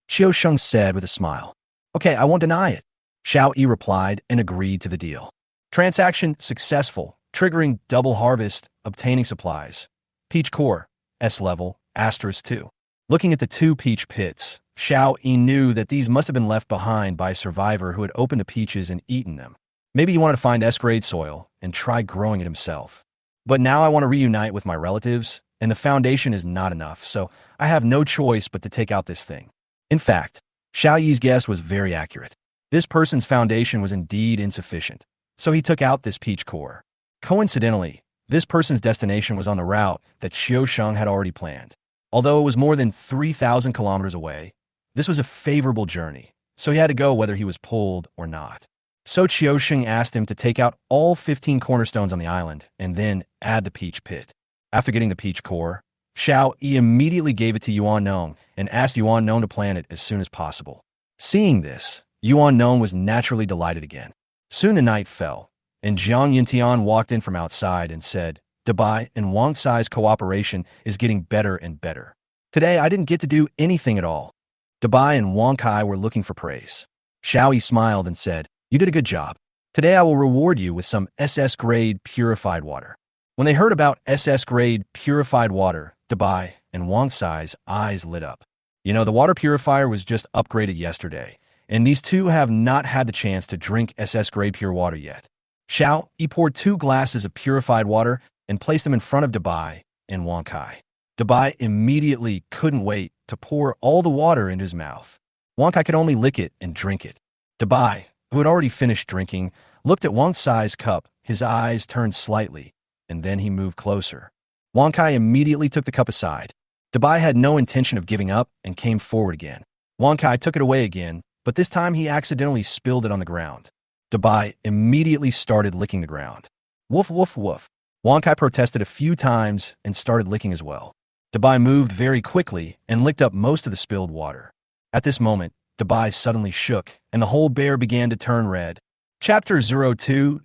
Qiusheng said with a smile. "Okay, I won't deny it." Xiao Yi replied and agreed to the deal. Transaction successful, triggering double harvest, obtaining supplies. Peach core, S level, *2. Looking at the 2 peach pits, Xiao Yi knew that these must have been left behind by a survivor who had opened the peaches and eaten them. Maybe he wanted to find S-grade soil and try growing it himself. "But now I want to reunite with my relatives, and the foundation is not enough, so I have no choice but to take out this thing." In fact, Xiao Yi's guess was very accurate. This person's foundation was indeed insufficient, so he took out this peach core. Coincidentally, this person's destination was on the route that Qiusheng had already planned. Although it was more than 3,000 kilometers away, this was a favorable journey, so he had to go whether he was pulled or not. So Qiusheng asked him to take out all 15 cornerstones on the island and then add the peach pit. After getting the peach core, Xiao Yi immediately gave it to Yuan Nong and asked Yuan Nong to plant it as soon as possible. Seeing this, Yuan Nong was naturally delighted again. Soon the night fell, and Jiang Yintian walked in from outside and said, Dabai and Wang Sai's cooperation is getting better and better. Today, I didn't get to do anything at all. Dabai and Wang Kai were looking for praise. Xiao Yi smiled and said, "You did a good job. Today I will reward you with some SS-grade purified water." When they heard about SS-grade purified water, Dabai and Wang Sai's eyes lit up. The water purifier was just upgraded yesterday, and these two have not had the chance to drink SS-grade pure water yet. Xiao Yi poured 2 glasses of purified water and placed them in front of Dabai and Wang Kai. Dabai immediately couldn't wait to pour all the water into his mouth. Wang Kai could only lick it and drink it. Dabai, who had already finished drinking, looked at Wang Sai's cup. His eyes turned slightly, and then he moved closer. Wang Kai immediately took the cup aside. Dabai had no intention of giving up and came forward again. Wang Kai took it away again, but this time he accidentally spilled it on the ground. Dabai immediately started licking the ground. Woof, woof, woof. Wang Kai protested a few times and started licking as well. Dabai moved very quickly and licked up most of the spilled water. At this moment, Dabai suddenly shook, and the whole bear began to turn red. Chapter 0200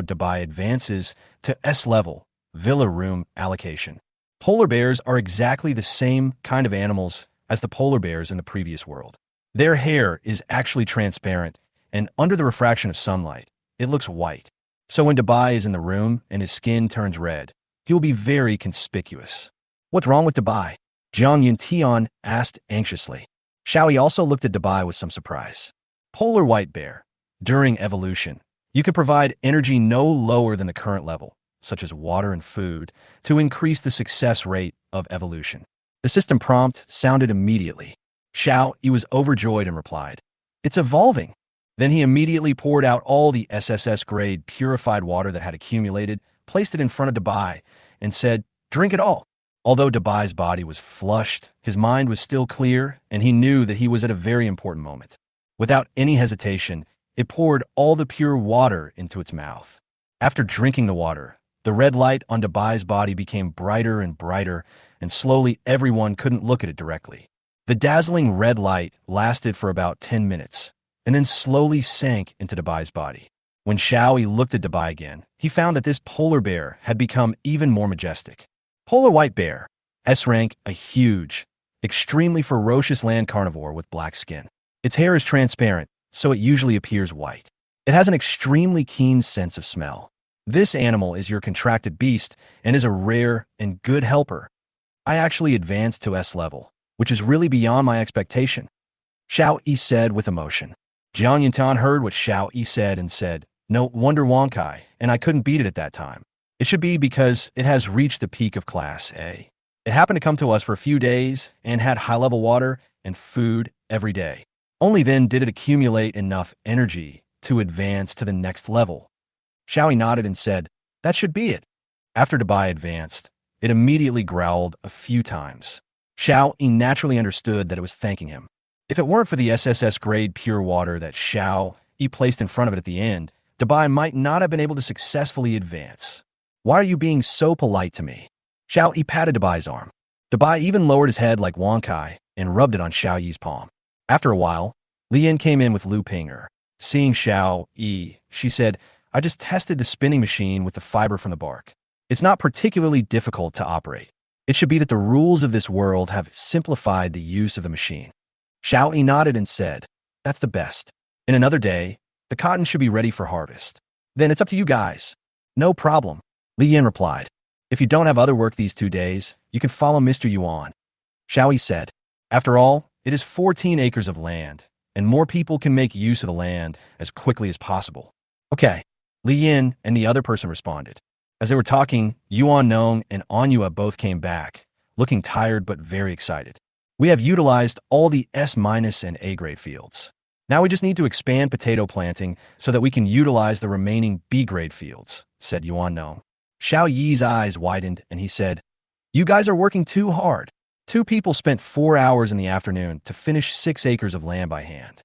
Dabai advances to S level, Villa Room Allocation. Polar bears are exactly the same kind of animals as the polar bears in the previous world. Their hair is actually transparent, and under the refraction of sunlight, it looks white. So when Dabai is in the room and his skin turns red, he will be very conspicuous. "What's wrong with Dabai?" Jiang Yuntian asked anxiously. Xiao Yi also looked at Dabai with some surprise. Polar white bear. During evolution, you could provide energy no lower than the current level, such as water and food, to increase the success rate of evolution. The system prompt sounded immediately. Xiao Yi was overjoyed and replied, "It's evolving." Then he immediately poured out all the SSS-grade purified water that had accumulated, placed it in front of Dabai, and said, "Drink it all." Although Dabai's body was flushed, his mind was still clear, and he knew that he was at a very important moment. Without any hesitation, it poured all the pure water into its mouth. After drinking the water, the red light on Dabai's body became brighter and brighter, and slowly everyone couldn't look at it directly. The dazzling red light lasted for about 10 minutes, and then slowly sank into Dabai's body. When Xiao Yi looked at Dabai again, he found that this polar bear had become even more majestic. Polar white bear, S-rank, a huge, extremely ferocious land carnivore with black skin. Its hair is transparent, so it usually appears white. It has an extremely keen sense of smell. This animal is your contracted beast and is a rare and good helper. I actually advanced to S level, which is really beyond my expectation, Xiao Yi said with emotion. Jiang Yuntan heard what Xiao Yi said and said, "No wonder Wang Kai, and I couldn't beat it at that time. It should be because it has reached the peak of Class A. It happened to come to us for a few days and had high-level water and food every day. Only then did it accumulate enough energy to advance to the next level." Xiao Yi nodded and said, "That should be it." After Dabai advanced, it immediately growled a few times. Xiao Yi naturally understood that it was thanking him. If it weren't for the SSS-grade pure water that Xiao Yi placed in front of it at the end, Dabai might not have been able to successfully advance. "Why are you being so polite to me?" Xiao Yi patted Dabai's arm. Dabai even lowered his head like Wang Kai and rubbed it on Xiao Yi's palm. After a while, Li Yin came in with Lu Pinger. Seeing Xiao Yi, she said, "I just tested the spinning machine with the fiber from the bark. It's not particularly difficult to operate. It should be that the rules of this world have simplified the use of the machine." Xiao Yi nodded and said, "That's the best. In another day, the cotton should be ready for harvest. Then it's up to you guys." "No problem," Li Yin replied. "If you don't have other work these 2 days, you can follow Mr. Yuan," Xiao Yi said. "After all, it is 14 acres of land, and more people can make use of the land as quickly as possible." "Okay," Li Yin and the other person responded. As they were talking, Yuan Nong and Anyua both came back, looking tired but very excited. "We have utilized all the S- and A-grade fields. Now we just need to expand potato planting so that we can utilize the remaining B-grade fields," said Yuan Nong. Xiao Yi's eyes widened and he said, "You guys are working too hard. 2 people spent 4 hours in the afternoon to finish 6 acres of land by hand.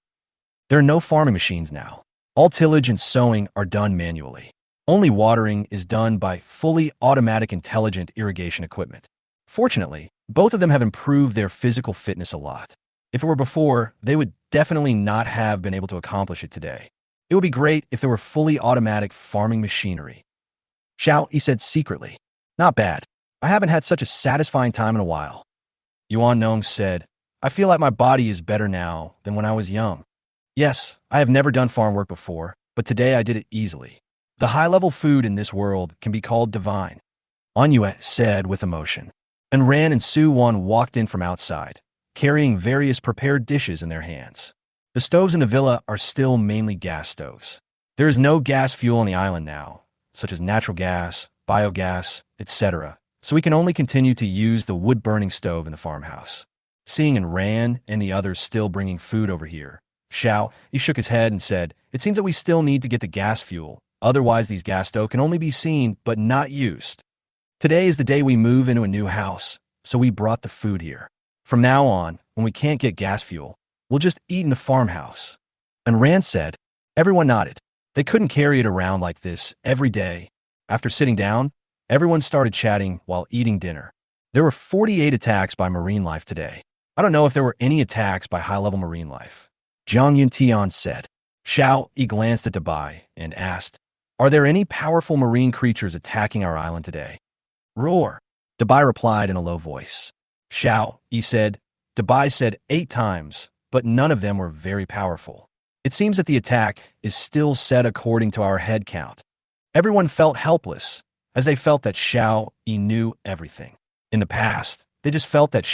There are no farming machines now. All tillage and sowing are done manually. Only watering is done by fully automatic intelligent irrigation equipment. Fortunately, both of them have improved their physical fitness a lot. If it were before, they would definitely not have been able to accomplish it today. It would be great if there were fully automatic farming machinery," Xiao Yi said secretly. Not bad. I haven't had such a satisfying time in a while. Yuan Nong said, I feel like my body is better now than when I was young. Yes, I have never done farm work before, but today I did it easily. The high-level food in this world can be called divine, Anyue said with emotion. And Ran and Su Wan walked in from outside, carrying various prepared dishes in their hands. The stoves in the villa are still mainly gas stoves. There is no gas fuel on the island now, such as natural gas, biogas, etc., so we can only continue to use the wood-burning stove in the farmhouse. Seeing and Ran and the others still bringing food over here, he shook his head and said, it seems that we still need to get the gas fuel, otherwise these gas stoves can only be seen but not used. Today is the day we move into a new house, so we brought the food here. From now on, when we can't get gas fuel, we'll just eat in the farmhouse. And Rand said, everyone nodded. They couldn't carry it around like this every day. After sitting down, everyone started chatting while eating dinner. There were 48 attacks by marine life today. I don't know if there were any attacks by high-level marine life. Zhang Yuntian said. He glanced at Dabai and asked, are there any powerful marine creatures attacking our island today? Roar. Dabai replied in a low voice. He said. Dabai said 8 times, but none of them were very powerful. It seems that the attack is still set according to our head count. Everyone felt helpless, as they felt that Yi knew everything. In the past, they just felt that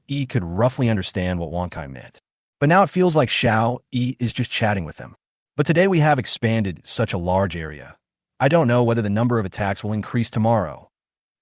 Yi could roughly understand what Wankai meant. But now it feels like Yi is just chatting with them. But today we have expanded such a large area. I don't know whether the number of attacks will increase tomorrow.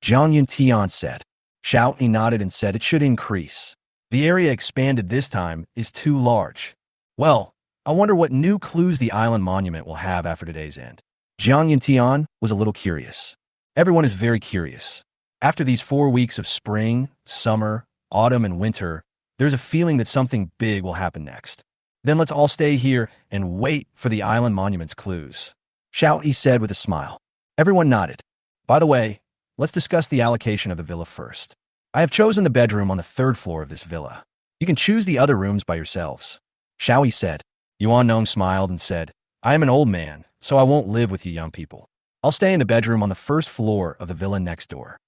Zhang Yuntian said. Yi nodded and said it should increase. The area expanded this time is too large. Well, I wonder what new clues the island monument will have after today's end. Zhang Yuntian was a little curious. Everyone is very curious. After these 4 weeks of spring, summer, autumn, and winter, there's a feeling that something big will happen next. Then let's all stay here and wait for the island monument's clues. Yi said with a smile. Everyone nodded. By the way, let's discuss the allocation of the villa first. I have chosen the bedroom on the 3rd floor of this villa. You can choose the other rooms by yourselves. Yi said. Yuan Nong smiled and said, I am an old man, so I won't live with you young people. I'll stay in the bedroom on the 1st floor of the villa next door.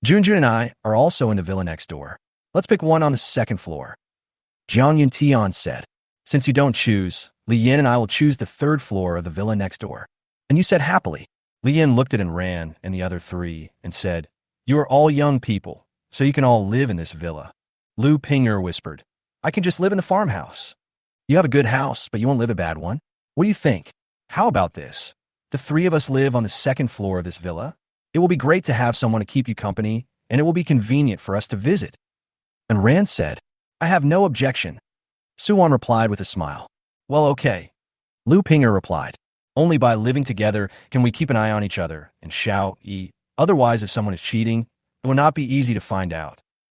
Junjun and I are also in the villa next door. Let's pick one on the 2nd floor. Zhang Yuntian said, since you don't choose, Li Yin and I will choose the 3rd floor of the villa next door. And you said happily. Li Yin looked at Ran and the other 3 and said, you are all young people, so you can all live in this villa. Lu Pinger whispered, I can just live in the farmhouse. You have a good house, but you won't live a bad one. What do you think? How about this? The 3 of us live on the 2nd floor of this villa. It will be great to have someone to keep you company, and it will be convenient for us to visit. And Rand said, I have no objection. Suwon replied with a smile. Well, okay. Lu Pinger replied, only by living together can we keep an eye on each other and Yi. Otherwise, if someone is cheating, it will not be easy to find out.